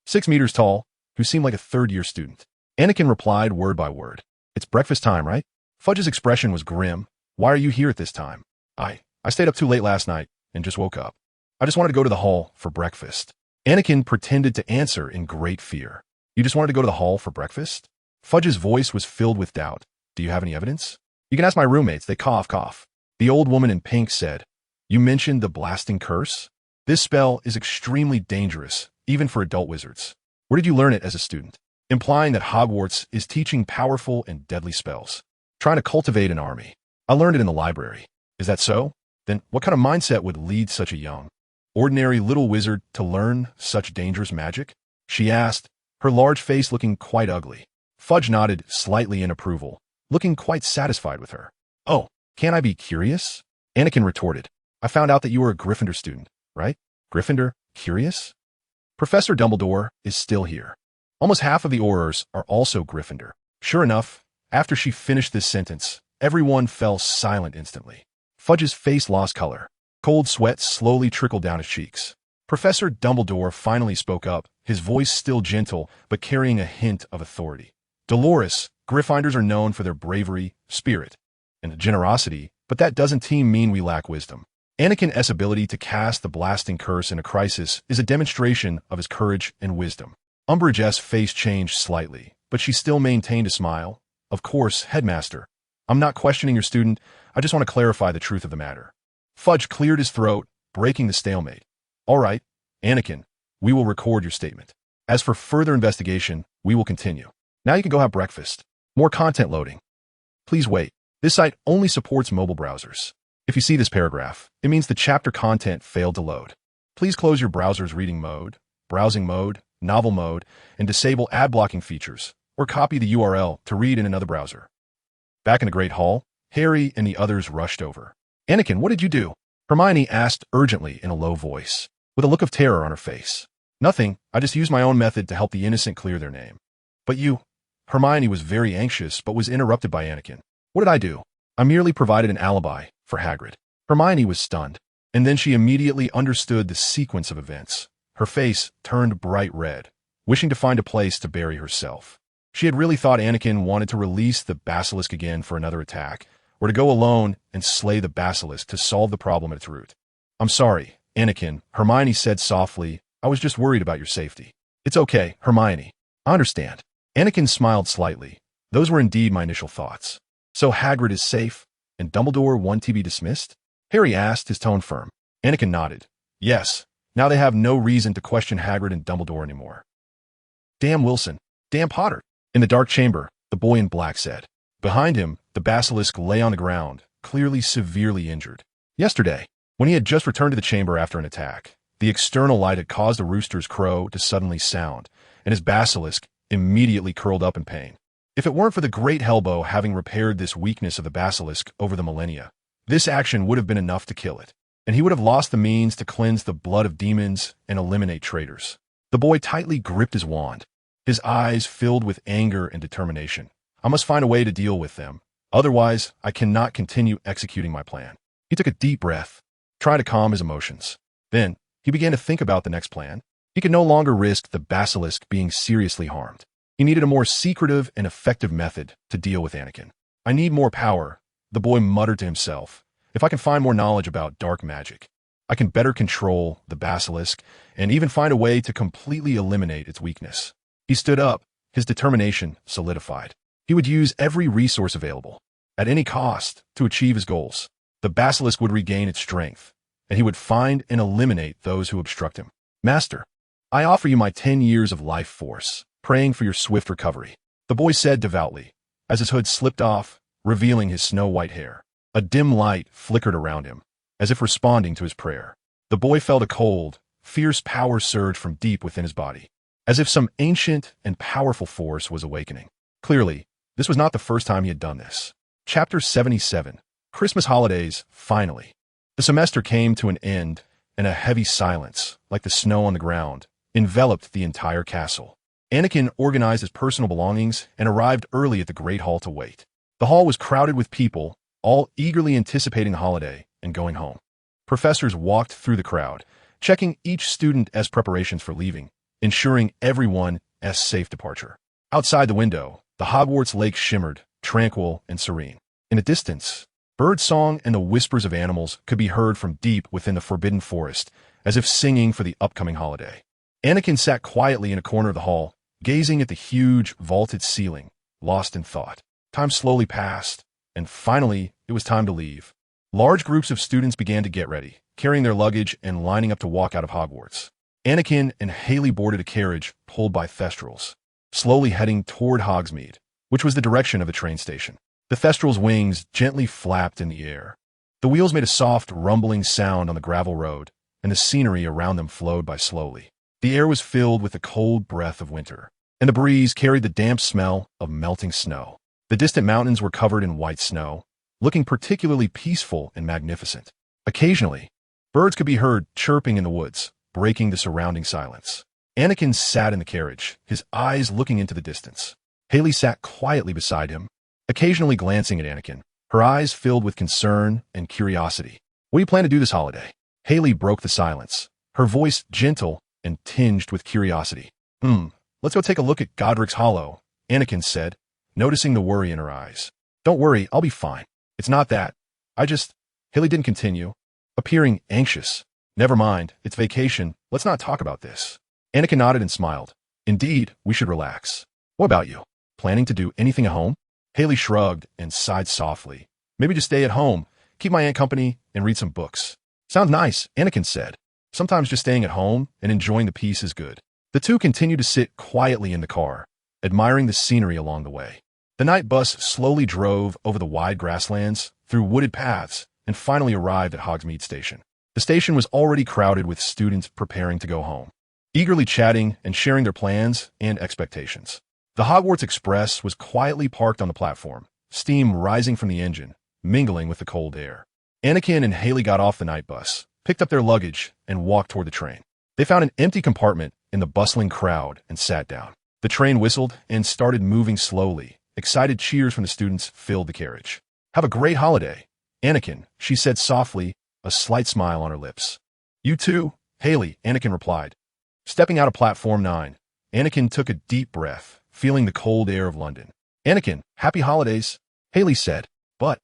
6 meters tall, who seemed like a third-year student. Anakin replied word by word. It's breakfast time, right? Fudge's expression was grim. Why are you here at this time? I stayed up too late last night and just woke up. I just wanted to go to the hall for breakfast. Anakin pretended to answer in great fear. You just wanted to go to the hall for breakfast? Fudge's voice was filled with doubt. Do you have any evidence? You can ask my roommates. They cough. The old woman in pink said, You mentioned the blasting curse? This spell is extremely dangerous, even for adult wizards. Where did you learn it as a student? Implying that Hogwarts is teaching powerful and deadly spells. Trying to cultivate an army. I learned it in the library. Is that so? Then what kind of mindset would lead such a young, ordinary little wizard to learn such dangerous magic? She asked, her large face looking quite ugly. Fudge nodded slightly in approval, looking quite satisfied with her. Oh, can't I be curious? Anakin retorted. I found out that you were a Gryffindor student, right? Gryffindor? Curious? Professor Dumbledore is still here. Almost half of the Aurors are also Gryffindor. Sure enough, after she finished this sentence, everyone fell silent instantly. Fudge's face lost color. Cold sweat slowly trickled down his cheeks. Professor Dumbledore finally spoke up, his voice still gentle, but carrying a hint of authority. Dolores, Gryffindors are known for their bravery, spirit, and generosity, but that doesn't mean we lack wisdom. Anakin's ability to cast the blasting curse in a crisis is a demonstration of his courage and wisdom. Umbridge's face changed slightly, but she still maintained a smile. Of course, Headmaster. I'm not questioning your student, I just want to clarify the truth of the matter. Fudge cleared his throat, breaking the stalemate. All right, Anakin, we will record your statement. As for further investigation, we will continue. Now you can go have breakfast. More content loading. Please wait. This site only supports mobile browsers. If you see this paragraph, it means the chapter content failed to load. Please close your browser's reading mode, browsing mode, novel mode, and disable ad blocking features, or copy the URL to read in another browser. Back in the Great Hall, Harry and the others rushed over. Anakin, what did you do? Hermione asked urgently in a low voice, with a look of terror on her face. Nothing, I just used my own method to help the innocent clear their name. But you... Hermione was very anxious but was interrupted by Anakin. What did I do? I merely provided an alibi for Hagrid. Hermione was stunned, and then she immediately understood the sequence of events. Her face turned bright red, wishing to find a place to bury herself. She had really thought Anakin wanted to release the basilisk again for another attack, or to go alone and slay the basilisk to solve the problem at its root. I'm sorry, Anakin, Hermione said softly. I was just worried about your safety. It's okay, Hermione. I understand. Anakin smiled slightly. Those were indeed my initial thoughts. So Hagrid is safe, and Dumbledore won to be dismissed? Harry asked, his tone firm. Anakin nodded. Yes, now they have no reason to question Hagrid and Dumbledore anymore. Damn Wilson. Damn Potter. In the dark chamber, the boy in black said. Behind him, the basilisk lay on the ground, clearly severely injured. Yesterday, When he had just returned to the chamber after an attack, the external light had caused a rooster's crow to suddenly sound, and his basilisk immediately curled up in pain. If it weren't for the great Hellbow having repaired this weakness of the basilisk over the millennia, this action would have been enough to kill it, and he would have lost the means to cleanse the blood of demons and eliminate traitors. The boy tightly gripped his wand, his eyes filled with anger and determination. I must find a way to deal with them. Otherwise, I cannot continue executing my plan. He took a deep breath, trying to calm his emotions. Then, he began to think about the next plan. He could no longer risk the basilisk being seriously harmed. He needed a more secretive and effective method to deal with Anakin. I need more power, the boy muttered to himself. If I can find more knowledge about dark magic, I can better control the basilisk and even find a way to completely eliminate its weakness. He stood up, his determination solidified. He would use every resource available, at any cost, to achieve his goals. The basilisk would regain its strength, and he would find and eliminate those who obstruct him. Master, I offer you my 10 years of life force, praying for your swift recovery, the boy said devoutly, as his hood slipped off, revealing his snow-white hair. A dim light flickered around him, as if responding to his prayer. The boy felt a cold, fierce power surge from deep within his body, as if some ancient and powerful force was awakening. Clearly, this was not the first time he had done this. Chapter 77. Christmas holidays, finally. The semester came to an end, and a heavy silence, like the snow on the ground, enveloped the entire castle. Anakin organized his personal belongings and arrived early at the Great Hall to wait. The hall was crowded with people, all eagerly anticipating the holiday and going home. Professors walked through the crowd, checking each student as preparations for leaving, ensuring everyone's safe departure. Outside the window, the Hogwarts lake shimmered, tranquil and serene. In the distance, bird song and the whispers of animals could be heard from deep within the forbidden forest, as if singing for the upcoming holiday. Anakin sat quietly in a corner of the hall, gazing at the huge, vaulted ceiling, lost in thought. Time slowly passed, and finally, it was time to leave. Large groups of students began to get ready, carrying their luggage and lining up to walk out of Hogwarts. Anakin and Haley boarded a carriage pulled by Thestrals, slowly heading toward Hogsmeade, which was the direction of the train station. The Thestrals' wings gently flapped in the air. The wheels made a soft, rumbling sound on the gravel road, and the scenery around them flowed by slowly. The air was filled with the cold breath of winter, and the breeze carried the damp smell of melting snow. The distant mountains were covered in white snow, looking particularly peaceful and magnificent. Occasionally, birds could be heard chirping in the woods, breaking the surrounding silence. Anakin sat in the carriage, his eyes looking into the distance. Haley sat quietly beside him, occasionally glancing at Anakin, her eyes filled with concern and curiosity. What do you plan to do this holiday? Haley broke the silence, her voice gentle and tinged with curiosity. Let's go take a look at Godric's Hollow, Anakin said, noticing the worry in her eyes. Don't worry, I'll be fine. It's not that. Haley didn't continue, appearing anxious. Never mind, it's vacation, let's not talk about this. Anakin nodded and smiled. Indeed, we should relax. What about you? Planning to do anything at home? Haley shrugged and sighed softly. Maybe just stay at home, keep my aunt company, and read some books. Sounds nice, Anakin said. Sometimes just staying at home and enjoying the peace is good. The two continued to sit quietly in the car, admiring the scenery along the way. The night bus slowly drove over the wide grasslands, through wooded paths, and finally arrived at Hogsmeade Station. The station was already crowded with students preparing to go home, eagerly chatting and sharing their plans and expectations. The Hogwarts Express was quietly parked on the platform, steam rising from the engine, mingling with the cold air. Anakin and Haley got off the night bus, picked up their luggage, and walked toward the train. They found an empty compartment in the bustling crowd and sat down. The train whistled and started moving slowly. Excited cheers from the students filled the carriage. Have a great holiday, Anakin, she said softly, a slight smile on her lips. You too, Haley, Anakin replied. Stepping out of Platform 9, Anakin took a deep breath, feeling the cold air of London. Anakin, happy holidays, Haley said. But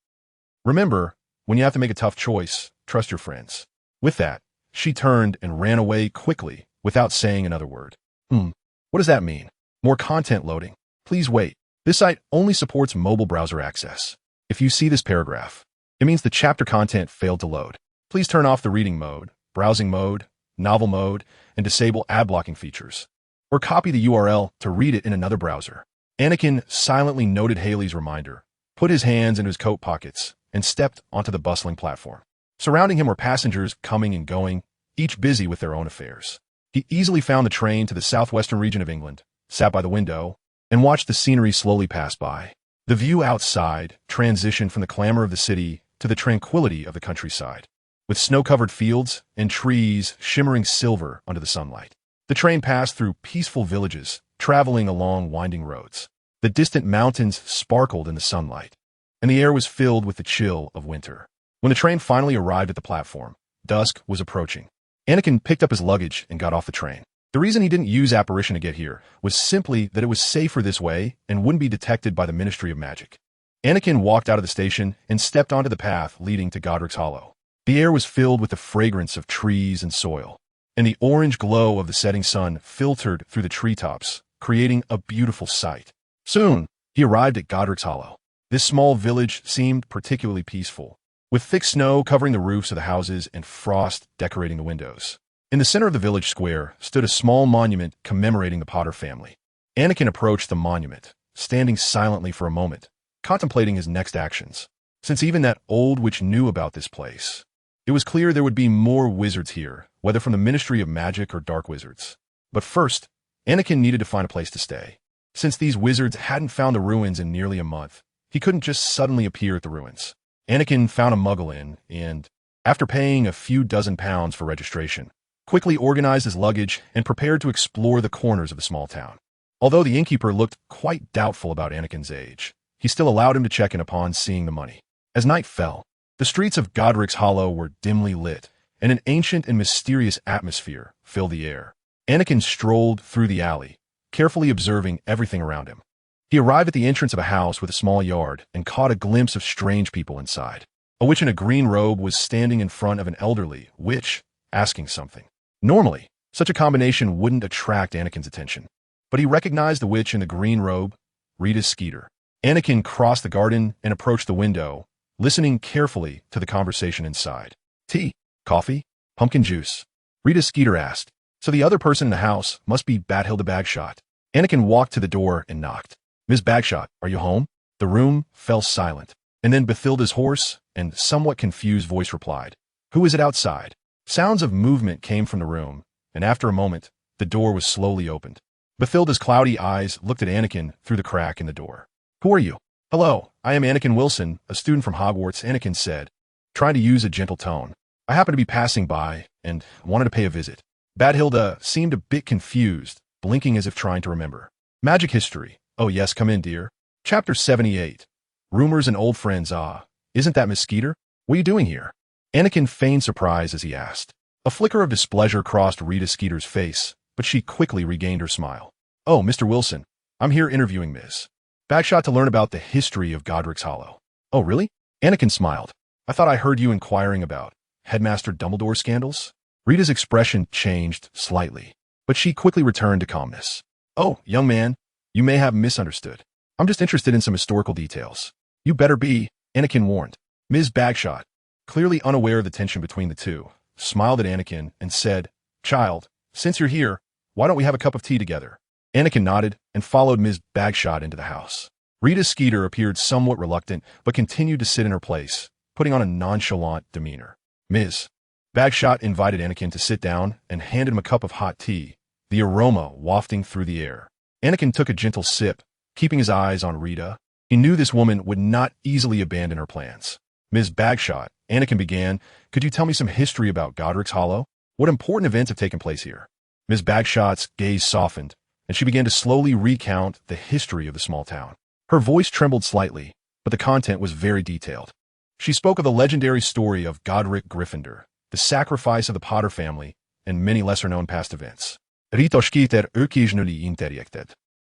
remember, when you have to make a tough choice, trust your friends. With that, she turned and ran away quickly without saying another word. What does that mean? More content loading. Please wait. This site only supports mobile browser access. If you see this paragraph, it means the chapter content failed to load. Please turn off the reading mode, browsing mode, novel mode, and disable ad blocking features. Or copy the URL to read it in another browser. Anakin silently noted Haley's reminder, put his hands into his coat pockets, and stepped onto the bustling platform. Surrounding him were passengers coming and going, each busy with their own affairs. He easily found the train to the southwestern region of England, sat by the window, and watched the scenery slowly pass by. The view outside transitioned from the clamor of the city to the tranquility of the countryside, with snow-covered fields and trees shimmering silver under the sunlight. The train passed through peaceful villages, traveling along winding roads. The distant mountains sparkled in the sunlight, and the air was filled with the chill of winter. When the train finally arrived at the platform, dusk was approaching. Anakin picked up his luggage and got off the train. The reason he didn't use apparition to get here was simply that it was safer this way and wouldn't be detected by the Ministry of Magic. Anakin walked out of the station and stepped onto the path leading to Godric's Hollow. The air was filled with the fragrance of trees and soil, and the orange glow of the setting sun filtered through the treetops, creating a beautiful sight. Soon, he arrived at Godric's Hollow. This small village seemed particularly peaceful, with thick snow covering the roofs of the houses and frost decorating the windows. In the center of the village square stood a small monument commemorating the Potter family. Anakin approached the monument, standing silently for a moment, contemplating his next actions. Since even that old witch knew about this place, it was clear there would be more wizards here, whether from the Ministry of Magic or Dark Wizards. But first, Anakin needed to find a place to stay. Since these wizards hadn't found the ruins in nearly a month, he couldn't just suddenly appear at the ruins. Anakin found a Muggle inn and, after paying a few dozen pounds for registration, quickly organized his luggage and prepared to explore the corners of the small town. Although the innkeeper looked quite doubtful about Anakin's age, he still allowed him to check in upon seeing the money. As night fell, the streets of Godric's Hollow were dimly lit, and an ancient and mysterious atmosphere filled the air. Anakin strolled through the alley, carefully observing everything around him. He arrived at the entrance of a house with a small yard and caught a glimpse of strange people inside. A witch in a green robe was standing in front of an elderly witch, asking something. Normally, such a combination wouldn't attract Anakin's attention, but he recognized the witch in the green robe, Rita Skeeter. Anakin crossed the garden and approached the window, listening carefully to the conversation inside. Tea, coffee, pumpkin juice, Rita Skeeter asked. So the other person in the house must be Bathilda Bagshot. Anakin walked to the door and knocked. Miss Bagshot, are you home? The room fell silent, and then Bathilda's hoarse and somewhat confused voice replied, Who is it outside? Sounds of movement came from the room, and after a moment, the door was slowly opened. Bathilda's cloudy eyes looked at Anakin through the crack in the door. Who are you? Hello, I am Anakin Wilson, a student from Hogwarts, Anakin said, trying to use a gentle tone. I happened to be passing by and wanted to pay a visit. Bathilda seemed a bit confused, blinking as if trying to remember. Magic history. Oh yes, come in, dear. Chapter 78. Rumors and old friends. Ah, isn't that Miss Skeeter? What are you doing here? Anakin feigned surprise as he asked. A flicker of displeasure crossed Rita Skeeter's face, but she quickly regained her smile. Oh, Mr. Wilson, I'm here interviewing Ms. Bagshot to learn about the history of Godric's Hollow. Oh, really? Anakin smiled. I thought I heard you inquiring about Headmaster Dumbledore scandals. Rita's expression changed slightly, but she quickly returned to calmness. Oh, young man, you may have misunderstood. I'm just interested in some historical details. You better be, Anakin warned. Ms. Bagshot, clearly unaware of the tension between the two, smiled at Anakin and said, Child, since you're here, why don't we have a cup of tea together? Anakin nodded and followed Ms. Bagshot into the house. Rita Skeeter appeared somewhat reluctant, but continued to sit in her place, putting on a nonchalant demeanor. Ms. Bagshot invited Anakin to sit down and handed him a cup of hot tea, the aroma wafting through the air. Anakin took a gentle sip, keeping his eyes on Rita. He knew this woman would not easily abandon her plans. Ms. Bagshot, Anakin began, could you tell me some history about Godric's Hollow? What important events have taken place here? Ms. Bagshot's gaze softened, and she began to slowly recount the history of the small town. Her voice trembled slightly, but the content was very detailed. She spoke of the legendary story of Godric Gryffindor, the sacrifice of the Potter family, and many lesser-known past events.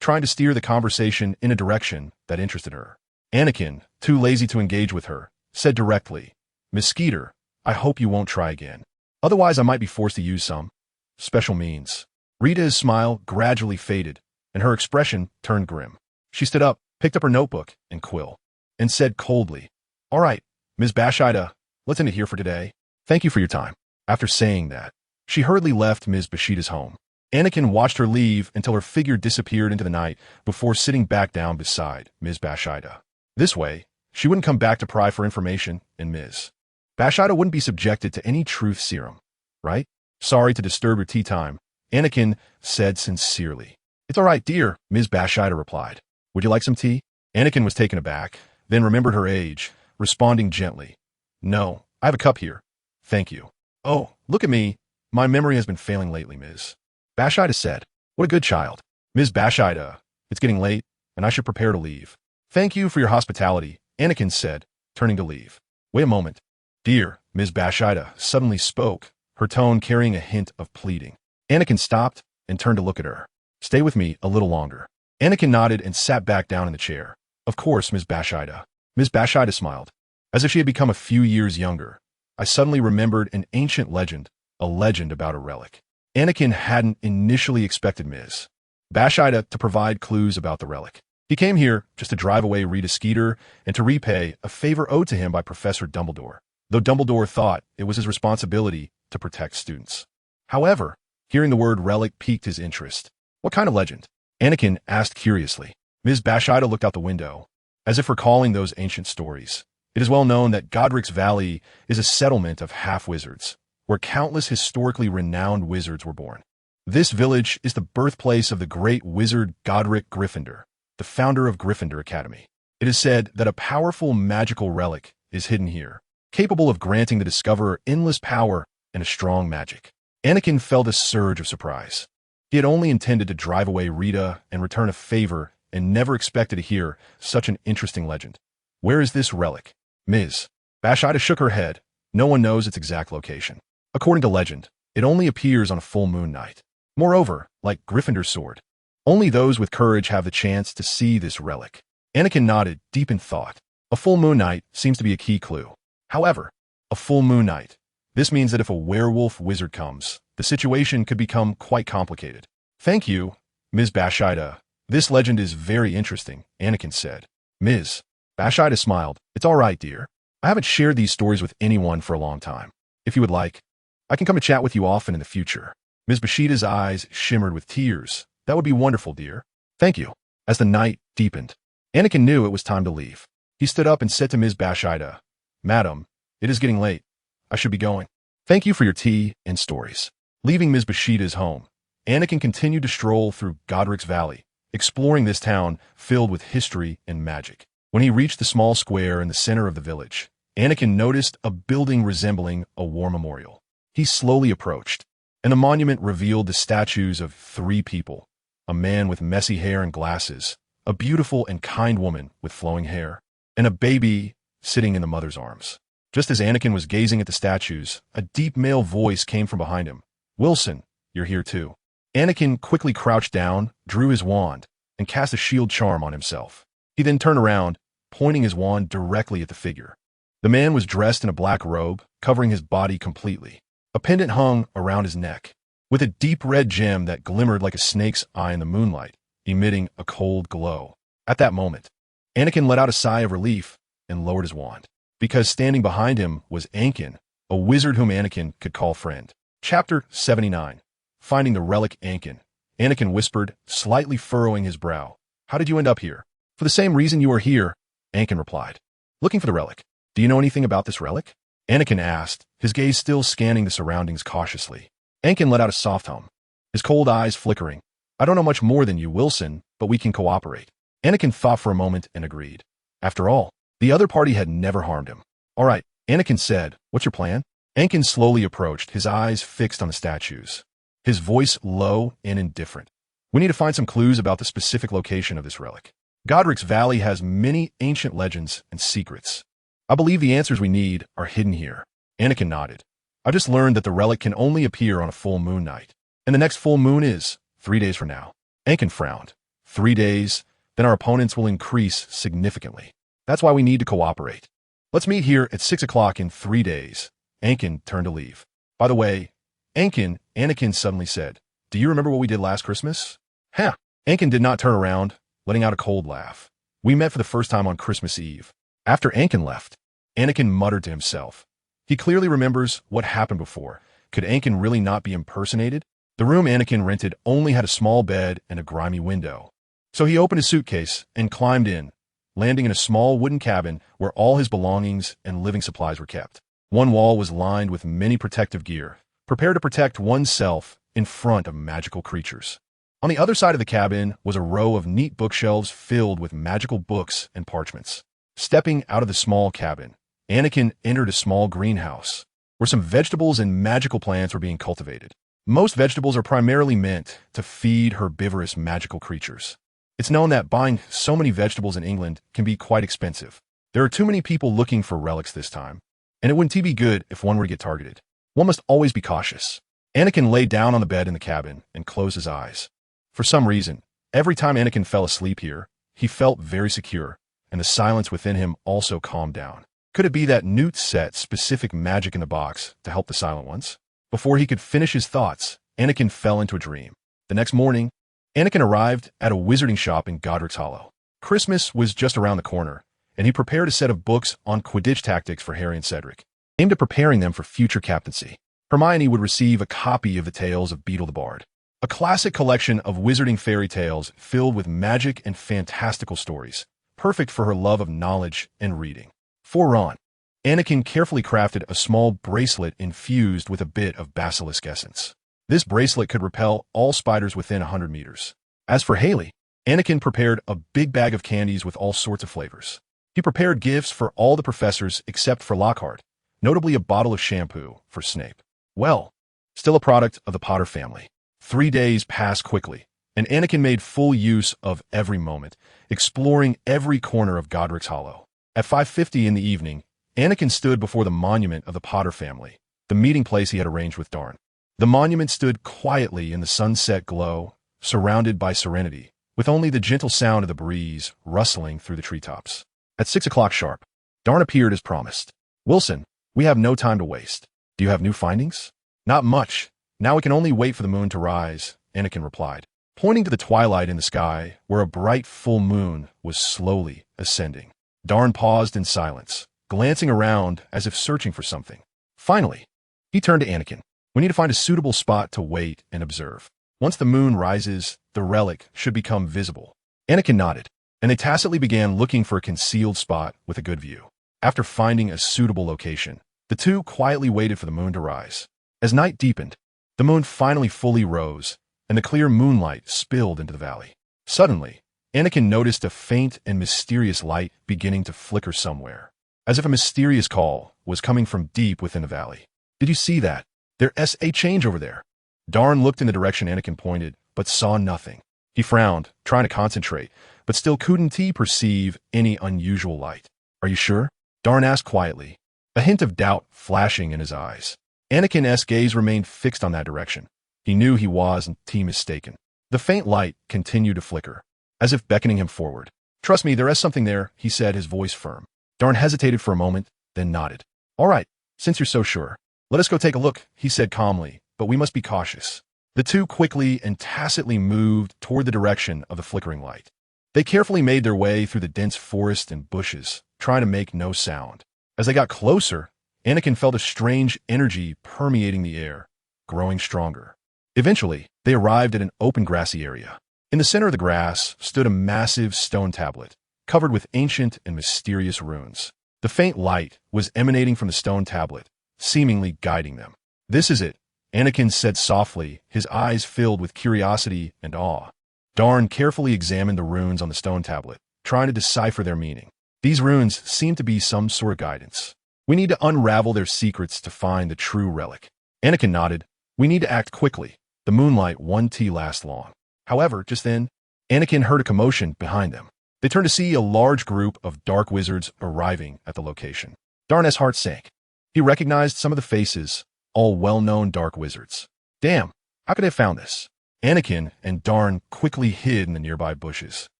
Trying to steer the conversation in a direction that interested her. Anakin, too lazy to engage with her, said directly, Miss Skeeter, I hope you won't try again. Otherwise I might be forced to use some special means. Rita's smile gradually faded, and her expression turned grim. She stood up, picked up her notebook and quill, and said coldly, All right, Ms. Bagshot, let's end it here for today. Thank you for your time. After saying that, she hurriedly left Ms. Bagshot's home. Anakin watched her leave until her figure disappeared into the night before sitting back down beside Ms. Bagshot. This way, she wouldn't come back to pry for information, and Ms. Bashida wouldn't be subjected to any truth serum, right? Sorry to disturb your tea time, Anakin said sincerely. It's all right, dear, Ms. Bashida replied. Would you like some tea? Anakin was taken aback, then remembered her age, responding gently. No, I have a cup here. Thank you. Oh, look at me. My memory has been failing lately, Ms. Bashida said. What a good child. Ms. Bashida, it's getting late, and I should prepare to leave. Thank you for your hospitality, Anakin said, turning to leave. Wait a moment. Dear, Ms. Bashida suddenly spoke, her tone carrying a hint of pleading. Anakin stopped and turned to look at her. Stay with me a little longer. Anakin nodded and sat back down in the chair. Of course, Ms. Bashida. Ms. Bashida smiled, as if she had become a few years younger. I suddenly remembered an ancient legend, a legend about a relic. Anakin hadn't initially expected Ms. Bashida to provide clues about the relic. He came here just to drive away Rita Skeeter and to repay a favor owed to him by Professor Dumbledore, though Dumbledore thought it was his responsibility to protect students. However, hearing the word relic piqued his interest. What kind of legend? Anakin asked curiously. Ms. Bashida looked out the window, as if recalling those ancient stories. It is well known that Godric's Valley is a settlement of half-wizards, where countless historically renowned wizards were born. This village is the birthplace of the great wizard Godric Gryffindor, the founder of Gryffindor Academy. It is said that a powerful magical relic is hidden here, capable of granting the discoverer endless power and a strong magic. Anakin felt a surge of surprise. He had only intended to drive away Rita and return a favor and never expected to hear such an interesting legend. Where is this relic? Ms. Bashida shook her head. No one knows its exact location. According to legend, it only appears on a full moon night. Moreover, like Gryffindor's sword, only those with courage have the chance to see this relic. Anakin nodded, deep in thought. A full moon night seems to be a key clue. However, a full moon night. This means that if a werewolf wizard comes, the situation could become quite complicated. Thank you, Ms. Bashida. This legend is very interesting, Anakin said. Ms. Bashida smiled. It's all right, dear. I haven't shared these stories with anyone for a long time. If you would like, I can come and chat with you often in the future. Ms. Bashida's eyes shimmered with tears. That would be wonderful, dear. Thank you. As the night deepened, Anakin knew it was time to leave. He stood up and said to Ms. Bashida, Madam, it is getting late. I should be going. Thank you for your tea and stories. Leaving Ms. Bashida's home, Anakin continued to stroll through Godric's Valley, exploring this town filled with history and magic. When he reached the small square in the center of the village, Anakin noticed a building resembling a war memorial. He slowly approached, and the monument revealed the statues of three people: a man with messy hair and glasses, a beautiful and kind woman with flowing hair, and a baby sitting in the mother's arms. Just as Anakin was gazing at the statues, a deep male voice came from behind him. Wilson, you're here too. Anakin quickly crouched down, drew his wand, and cast a shield charm on himself. He then turned around, pointing his wand directly at the figure. The man was dressed in a black robe, covering his body completely. A pendant hung around his neck, with a deep red gem that glimmered like a snake's eye in the moonlight, emitting a cold glow. At that moment, Anakin let out a sigh of relief and lowered his wand, because standing behind him was Ankin, a wizard whom Anakin could call friend. Chapter 79. Finding the Relic Ankin. Anakin whispered, slightly furrowing his brow. How did you end up here? For the same reason you are here, Ankin replied. Looking for the relic. Do you know anything about this relic? Anakin asked, his gaze still scanning the surroundings cautiously. Ankin let out a soft hum, his cold eyes flickering. I don't know much more than you, Wilson, but we can cooperate. Anakin thought for a moment and agreed. After all, the other party had never harmed him. All right, Anakin said, what's your plan? Ankin slowly approached, his eyes fixed on the statues, his voice low and indifferent. We need to find some clues about the specific location of this relic. Godric's Valley has many ancient legends and secrets. I believe the answers we need are hidden here. Anakin nodded. I just learned that the relic can only appear on a full moon night, and the next full moon is 3 days from now. Anakin frowned. 3 days, then our opponents will increase significantly. That's why we need to cooperate. Let's meet here at 6 o'clock in 3 days. Ankin turned to leave. By the way, Anakin suddenly said, do you remember what we did last Christmas? Huh. Ankin did not turn around, letting out a cold laugh. We met for the first time on Christmas Eve. After Ankin left, Anakin muttered to himself. He clearly remembers what happened before. Could Ankin really not be impersonated? The room Anakin rented only had a small bed and a grimy window. So he opened his suitcase and climbed in, landing in a small wooden cabin where all his belongings and living supplies were kept. One wall was lined with many protective gear, prepared to protect oneself in front of magical creatures. On the other side of the cabin was a row of neat bookshelves filled with magical books and parchments. Stepping out of the small cabin, Anakin entered a small greenhouse, where some vegetables and magical plants were being cultivated. Most vegetables are primarily meant to feed herbivorous magical creatures. It's known that buying so many vegetables in England can be quite expensive. There are too many people looking for relics this time, and it wouldn't be good if one were to get targeted. One must always be cautious. Anakin lay down on the bed in the cabin and closed his eyes. For some reason, every time Anakin fell asleep here, he felt very secure, and the silence within him also calmed down. Could it be that Newt set specific magic in the box to help the silent ones? Before he could finish his thoughts, Anakin fell into a dream. The next morning, Anakin arrived at a wizarding shop in Godric's Hollow. Christmas was just around the corner, and he prepared a set of books on Quidditch tactics for Harry and Cedric, aimed at preparing them for future captaincy. Hermione would receive a copy of the Tales of Beedle the Bard, a classic collection of wizarding fairy tales filled with magic and fantastical stories, perfect for her love of knowledge and reading. For Ron, Anakin carefully crafted a small bracelet infused with a bit of basilisk essence. This bracelet could repel all spiders within 100 meters. As for Haley, Anakin prepared a big bag of candies with all sorts of flavors. He prepared gifts for all the professors except for Lockhart, notably a bottle of shampoo for Snape. Well, still a product of the Potter family. 3 days passed quickly, and Anakin made full use of every moment, exploring every corner of Godric's Hollow. At 5:50 in the evening, Anakin stood before the monument of the Potter family, the meeting place he had arranged with Darn. The monument stood quietly in the sunset glow, surrounded by serenity, with only the gentle sound of the breeze rustling through the treetops. At 6 o'clock sharp, Darn appeared as promised. "Wilson, we have no time to waste. Do you have new findings?" "Not much. Now we can only wait for the moon to rise," Anakin replied, pointing to the twilight in the sky where a bright full moon was slowly ascending. Darn paused in silence, glancing around as if searching for something. Finally, he turned to Anakin. "We need to find a suitable spot to wait and observe. Once the moon rises, the relic should become visible." Anakin nodded, and they tacitly began looking for a concealed spot with a good view. After finding a suitable location, the two quietly waited for the moon to rise. As night deepened, the moon finally fully rose, and the clear moonlight spilled into the valley. Suddenly, Anakin noticed a faint and mysterious light beginning to flicker somewhere, as if a mysterious call was coming from deep within the valley. "Did you see that? There's a change over there." Darn looked in the direction Anakin pointed, but saw nothing. He frowned, trying to concentrate, but still couldn't he perceive any unusual light. "Are you sure?" Darn asked quietly, a hint of doubt flashing in his eyes. Anakin's gaze remained fixed on that direction. He knew he wasn't mistaken. The faint light continued to flicker, as if beckoning him forward. "Trust me, there is something there," he said, his voice firm. Darn hesitated for a moment, then nodded. "All right, since you're so sure. Let us go take a look," he said calmly, "but we must be cautious." The two quickly and tacitly moved toward the direction of the flickering light. They carefully made their way through the dense forest and bushes, trying to make no sound. As they got closer, Anakin felt a strange energy permeating the air, growing stronger. Eventually, they arrived at an open grassy area. In the center of the grass stood a massive stone tablet, covered with ancient and mysterious runes. The faint light was emanating from the stone tablet, seemingly guiding them. "This is it," Anakin said softly, his eyes filled with curiosity and awe. Darn carefully examined the runes on the stone tablet, trying to decipher their meaning. These runes seemed to be some sort of guidance. "We need to unravel their secrets to find the true relic." Anakin nodded. "We need to act quickly. The moonlight won't last long." However, just then, Anakin heard a commotion behind them. They turned to see a large group of dark wizards arriving at the location. Darn's heart sank. He recognized some of the faces, all well-known dark wizards. "Damn, how could they have found this?" Anakin and Darn quickly hid in the nearby bushes,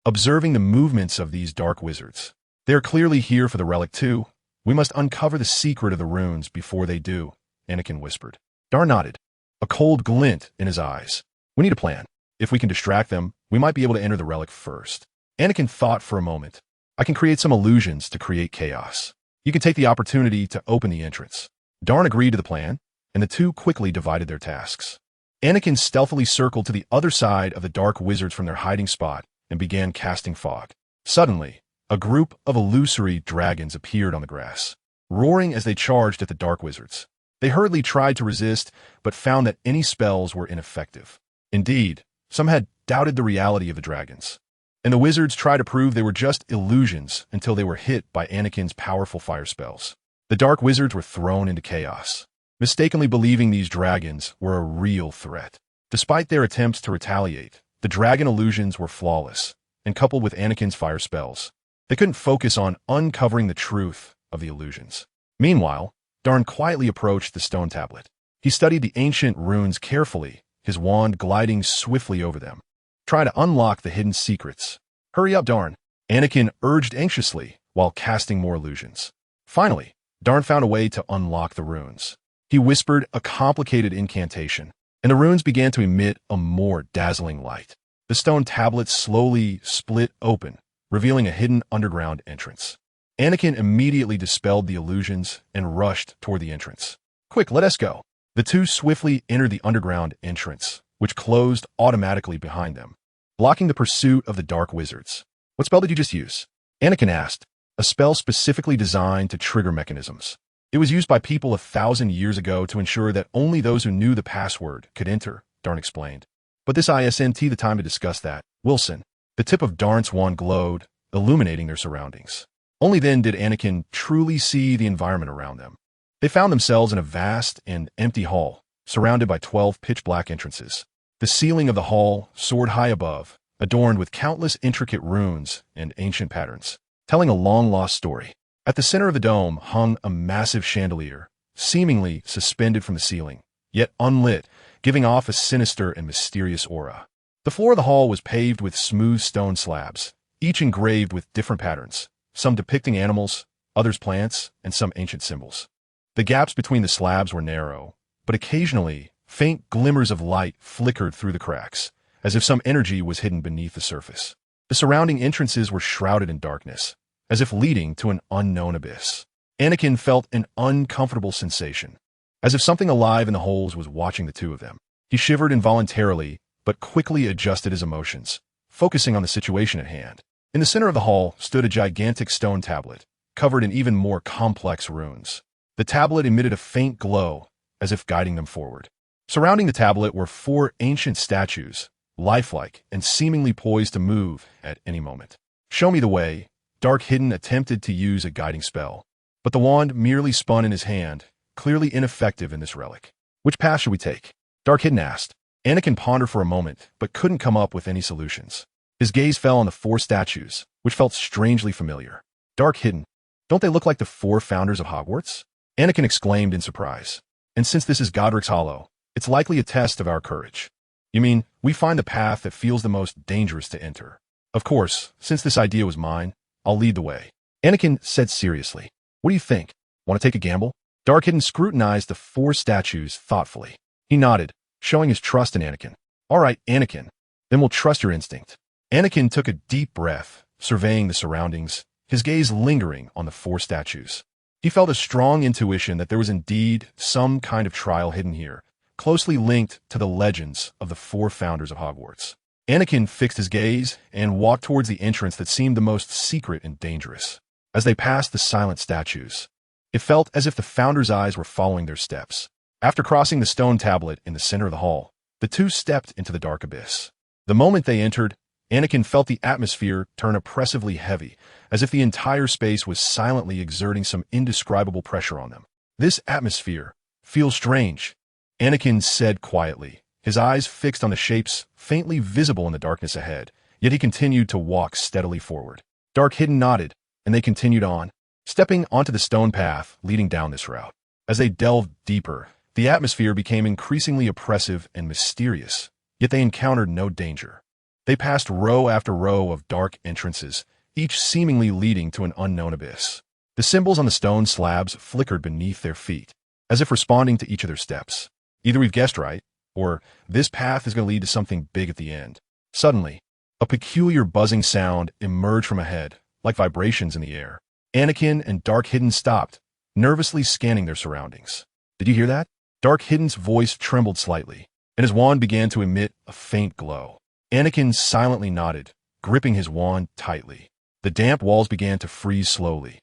observing the movements of these dark wizards. "They are clearly here for the relic too. We must uncover the secret of the runes before they do," Anakin whispered. Darn nodded, a cold glint in his eyes. "We need a plan. If we can distract them, we might be able to enter the relic first." Anakin thought for a moment. "I can create some illusions to create chaos. You can take the opportunity to open the entrance." Darn agreed to the plan, and the two quickly divided their tasks. Anakin stealthily circled to the other side of the dark wizards from their hiding spot and began casting fog. Suddenly, a group of illusory dragons appeared on the grass. roaring as they charged at the dark wizards. They hurriedly tried to resist, but found that any spells were ineffective. Indeed, some had doubted the reality of the dragons, and the wizards tried to prove they were just illusions until they were hit by Anakin's powerful fire spells. The dark wizards were thrown into chaos, mistakenly believing these dragons were a real threat. Despite their attempts to retaliate, the dragon illusions were flawless, and coupled with Anakin's fire spells, they couldn't focus on uncovering the truth of the illusions. Meanwhile, Darn quietly approached the stone tablet. He studied the ancient runes carefully, his wand gliding swiftly over them. Try to unlock the hidden secrets. Hurry up, Darn, Anakin urged anxiously while casting more illusions. Finally, Darn found a way to unlock the runes. He whispered a complicated incantation, and the runes began to emit a more dazzling light. The stone tablet slowly split open, revealing a hidden underground entrance. Anakin immediately dispelled the illusions and rushed toward the entrance. Quick, let us go. The two swiftly entered the underground entrance, which closed automatically behind them, blocking the pursuit of the dark wizards. What spell did you just use? Anakin asked, a spell specifically designed to trigger mechanisms. It was used by people 1,000 years ago to ensure that only those who knew the password could enter, Darn explained. But this isn't the time to discuss that, Wilson. The tip of Darn's wand glowed, illuminating their surroundings. Only then did Anakin truly see the environment around them. They found themselves in a vast and empty hall, surrounded by 12 pitch-black entrances. The ceiling of the hall soared high above, adorned with countless intricate runes and ancient patterns, telling a long-lost story. At the center of the dome hung a massive chandelier, seemingly suspended from the ceiling, yet unlit, giving off a sinister and mysterious aura. The floor of the hall was paved with smooth stone slabs, each engraved with different patterns, some depicting animals, others plants, and some ancient symbols. The gaps between the slabs were narrow, but occasionally, faint glimmers of light flickered through the cracks, as if some energy was hidden beneath the surface. The surrounding entrances were shrouded in darkness, as if leading to an unknown abyss. Anakin felt an uncomfortable sensation, as if something alive in the holes was watching the two of them. He shivered involuntarily, but quickly adjusted his emotions, focusing on the situation at hand. In the center of the hall stood a gigantic stone tablet, covered in even more complex runes. The tablet emitted a faint glow, as if guiding them forward. Surrounding the tablet were 4 ancient statues, lifelike and seemingly poised to move at any moment. Show me the way. Dark Hidden attempted to use a guiding spell, but the wand merely spun in his hand, clearly ineffective in this relic. Which path should we take? Dark Hidden asked. Anakin pondered for a moment, but couldn't come up with any solutions. His gaze fell on the 4 statues, which felt strangely familiar. Dark Hidden, don't they look like the 4 founders of Hogwarts? Anakin exclaimed in surprise. And since this is Godric's Hollow, it's likely a test of our courage. You mean, we find the path that feels the most dangerous to enter? Of course, since this idea was mine, I'll lead the way. Anakin said seriously. What do you think? Want to take a gamble? Dark Hidden scrutinized the 4 statues thoughtfully. He nodded, showing his trust in Anakin. All right, Anakin, then we'll trust your instinct. Anakin took a deep breath, surveying the surroundings, his gaze lingering on the 4 statues. He felt a strong intuition that there was indeed some kind of trial hidden here, closely linked to the legends of the 4 founders of Hogwarts. Anakin fixed his gaze and walked towards the entrance that seemed the most secret and dangerous. As they passed the silent statues, it felt as if the founders' eyes were following their steps. After crossing the stone tablet in the center of the hall, the two stepped into the dark abyss. The moment they entered, Anakin felt the atmosphere turn oppressively heavy, as if the entire space was silently exerting some indescribable pressure on them. This atmosphere feels strange, Anakin said quietly, his eyes fixed on the shapes faintly visible in the darkness ahead, yet he continued to walk steadily forward. Dark Hidden nodded, and they continued on, stepping onto the stone path leading down this route. As they delved deeper, the atmosphere became increasingly oppressive and mysterious, yet they encountered no danger. They passed row after row of dark entrances, each seemingly leading to an unknown abyss. The symbols on the stone slabs flickered beneath their feet, as if responding to each of their steps. Either we've guessed right, or this path is going to lead to something big at the end. Suddenly, a peculiar buzzing sound emerged from ahead, like vibrations in the air. Anakin and Dark Hidden stopped, nervously scanning their surroundings. Did you hear that? Dark Hidden's voice trembled slightly, and his wand began to emit a faint glow. Anakin silently nodded, gripping his wand tightly. The damp walls began to freeze slowly,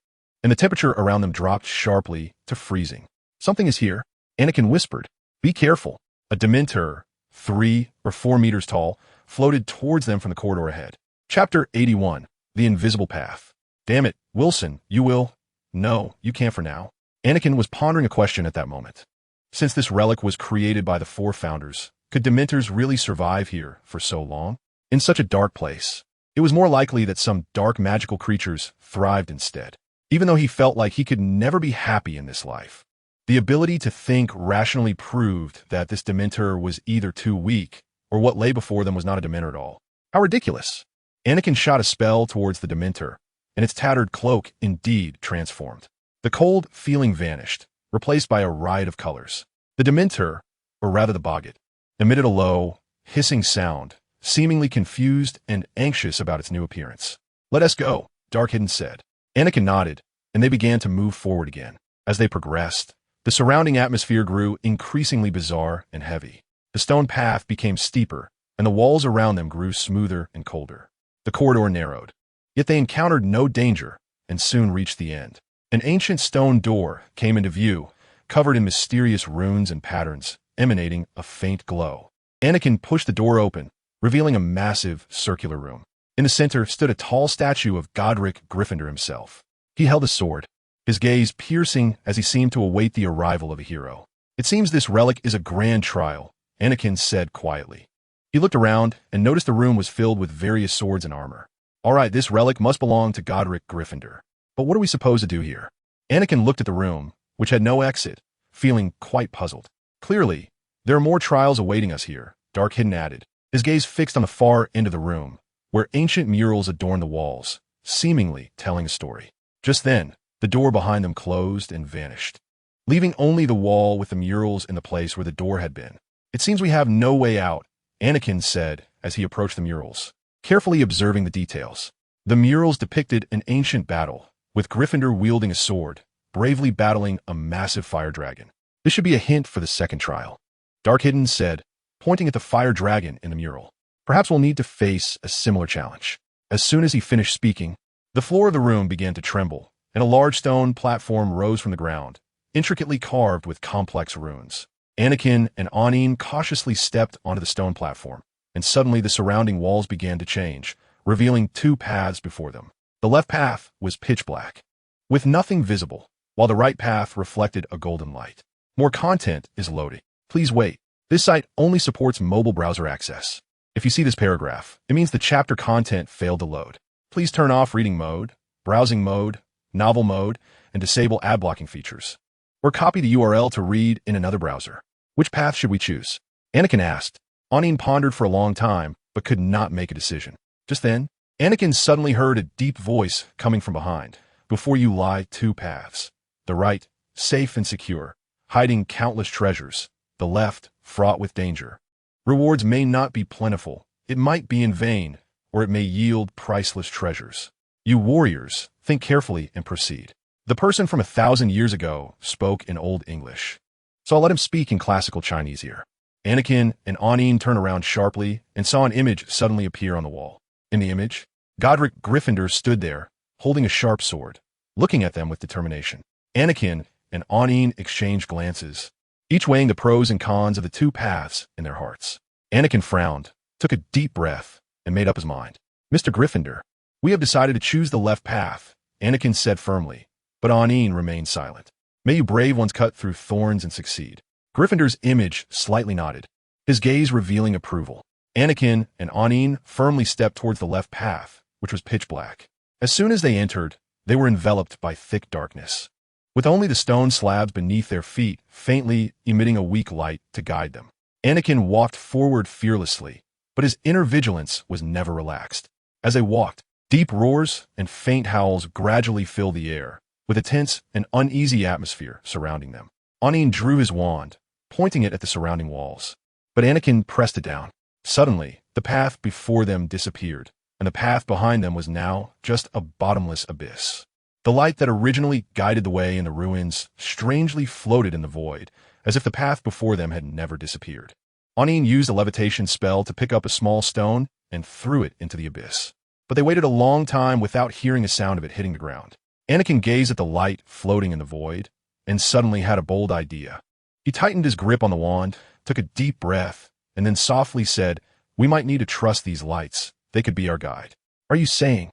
and the temperature around them dropped sharply to freezing. "Something is here," Anakin whispered. "Be careful." A Dementor, 3 or 4 meters tall, floated towards them from the corridor ahead. Chapter 81. The Invisible Path. "Damn it, Wilson, you will—" "No, you can't for now." Anakin was pondering a question at that moment. Since this relic was created by the 4 founders, could Dementors really survive here for so long? In such a dark place, it was more likely that some dark magical creatures thrived instead. Even though he felt like he could never be happy in this life, the ability to think rationally proved that this Dementor was either too weak, or what lay before them was not a Dementor at all. How ridiculous! Anakin shot a spell towards the Dementor, and its tattered cloak indeed transformed. The cold feeling vanished, replaced by a riot of colors. The Dementor, or rather the Boggart, emitted a low, hissing sound, seemingly confused and anxious about its new appearance. "Let us go," Dark-Hidden said. Anakin nodded, and they began to move forward again. As they progressed, the surrounding atmosphere grew increasingly bizarre and heavy. The stone path became steeper, and the walls around them grew smoother and colder. The corridor narrowed. Yet they encountered no danger, and soon reached the end. An ancient stone door came into view, covered in mysterious runes and patterns, emanating a faint glow. Anakin pushed the door open, revealing a massive, circular room. In the center stood a tall statue of Godric Gryffindor himself. He held a sword, his gaze piercing as he seemed to await the arrival of a hero. "It seems this relic is a grand trial," Anakin said quietly. He looked around and noticed the room was filled with various swords and armor. "All right, this relic must belong to Godric Gryffindor. But what are we supposed to do here?" Anakin looked at the room, which had no exit, feeling quite puzzled. "Clearly, there are more trials awaiting us here," Dark-Hidden added, his gaze fixed on the far end of the room, where ancient murals adorned the walls, seemingly telling a story. Just then, the door behind them closed and vanished, leaving only the wall with the murals in the place where the door had been. "It seems we have no way out," Anakin said as he approached the murals, carefully observing the details. The murals depicted an ancient battle, with Gryffindor wielding a sword, bravely battling a massive fire dragon. "This should be a hint for the second trial," Dark-Hidden said, pointing at the fire dragon in the mural. "Perhaps we'll need to face a similar challenge." As soon as he finished speaking, the floor of the room began to tremble, and a large stone platform rose from the ground, intricately carved with complex runes. Anakin and Anakin cautiously stepped onto the stone platform, and suddenly the surrounding walls began to change, revealing 2 paths before them. The left path was pitch black, with nothing visible, while the right path reflected a golden light. "More content is loading. Please wait. This site only supports mobile browser access. If you see this paragraph, it means the chapter content failed to load. Please turn off reading mode, browsing mode, novel mode, and disable ad blocking features. Or copy the URL to read in another browser." "Which path should we choose?" Anakin asked. Anakin pondered for a long time, but could not make a decision. Just then, Anakin suddenly heard a deep voice coming from behind. "Before you lie 2 paths. The right, safe and secure, hiding countless treasures. The left, fraught with danger. Rewards may not be plentiful, it might be in vain, or it may yield priceless treasures. You warriors, think carefully and proceed." The person from 1,000 years ago spoke in Old English, so I'll let him speak in classical Chinese here. Anakin and Anakin turned around sharply and saw an image suddenly appear on the wall. In the image, Godric Gryffindor stood there, holding a sharp sword, looking at them with determination. Anakin and Anakin exchanged glances, each weighing the pros and cons of the 2 paths in their hearts. Anakin frowned, took a deep breath, and made up his mind. "Mr. Gryffindor, we have decided to choose the left path," Anakin said firmly, but Anakin remained silent. "May you brave ones cut through thorns and succeed." Gryffindor's image slightly nodded, his gaze revealing approval. Anakin and Anakin firmly stepped towards the left path, which was pitch black. As soon as they entered, they were enveloped by thick darkness, with only the stone slabs beneath their feet faintly emitting a weak light to guide them. Anakin walked forward fearlessly, but his inner vigilance was never relaxed. As they walked, deep roars and faint howls gradually filled the air, with a tense and uneasy atmosphere surrounding them. Anakin drew his wand, pointing it at the surrounding walls, but Anakin pressed it down. Suddenly, the path before them disappeared, and the path behind them was now just a bottomless abyss. The light that originally guided the way in the ruins strangely floated in the void, as if the path before them had never disappeared. Anakin used a levitation spell to pick up a small stone and threw it into the abyss, but they waited a long time without hearing a sound of it hitting the ground. Anakin gazed at the light floating in the void, and suddenly had a bold idea. He tightened his grip on the wand, took a deep breath, and then softly said, "We might need to trust these lights. They could be our guide." "Are you saying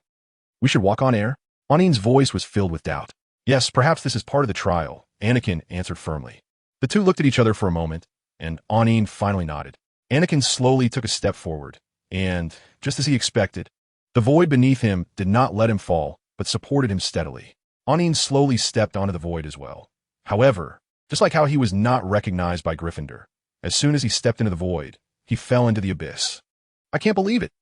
we should walk on air?" Anin's voice was filled with doubt. "Yes, perhaps this is part of the trial," Anakin answered firmly. The two looked at each other for a moment, and Anin finally nodded. Anakin slowly took a step forward, and, just as he expected, the void beneath him did not let him fall, but supported him steadily. Anin slowly stepped onto the void as well. However, just like how he was not recognized by Gryffindor, as soon as he stepped into the void, he fell into the abyss. "I can't believe it!"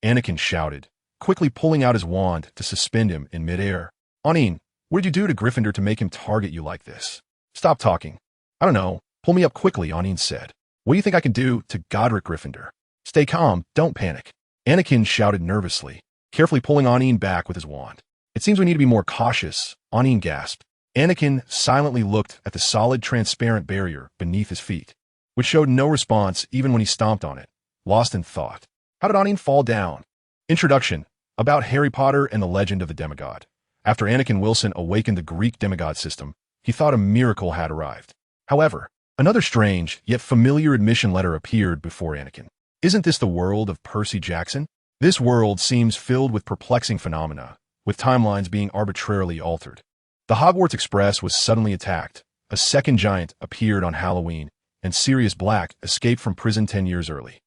Anakin shouted, quickly pulling out his wand to suspend him in midair. "Anin, what did you do to Gryffindor to make him target you like this?" "Stop talking." "I don't know. Pull me up quickly," Anin said. "What do you think I can do to Godric Gryffindor?" "Stay calm. Don't panic." Anakin shouted nervously, carefully pulling Anin back with his wand. "It seems we need to be more cautious," Anin gasped. Anakin silently looked at the solid, transparent barrier beneath his feet, which showed no response even when he stomped on it, lost in thought. How did Anin fall down? Introduction. About Harry Potter and the Legend of the Demigod. After Anakin Wilson awakened the Greek demigod system, he thought a miracle had arrived. However, another strange, yet familiar admission letter appeared before Anakin. Isn't this the world of Percy Jackson? This world seems filled with perplexing phenomena, with timelines being arbitrarily altered. The Hogwarts Express was suddenly attacked, a second giant appeared on Halloween, and Sirius Black escaped from prison 10 years early.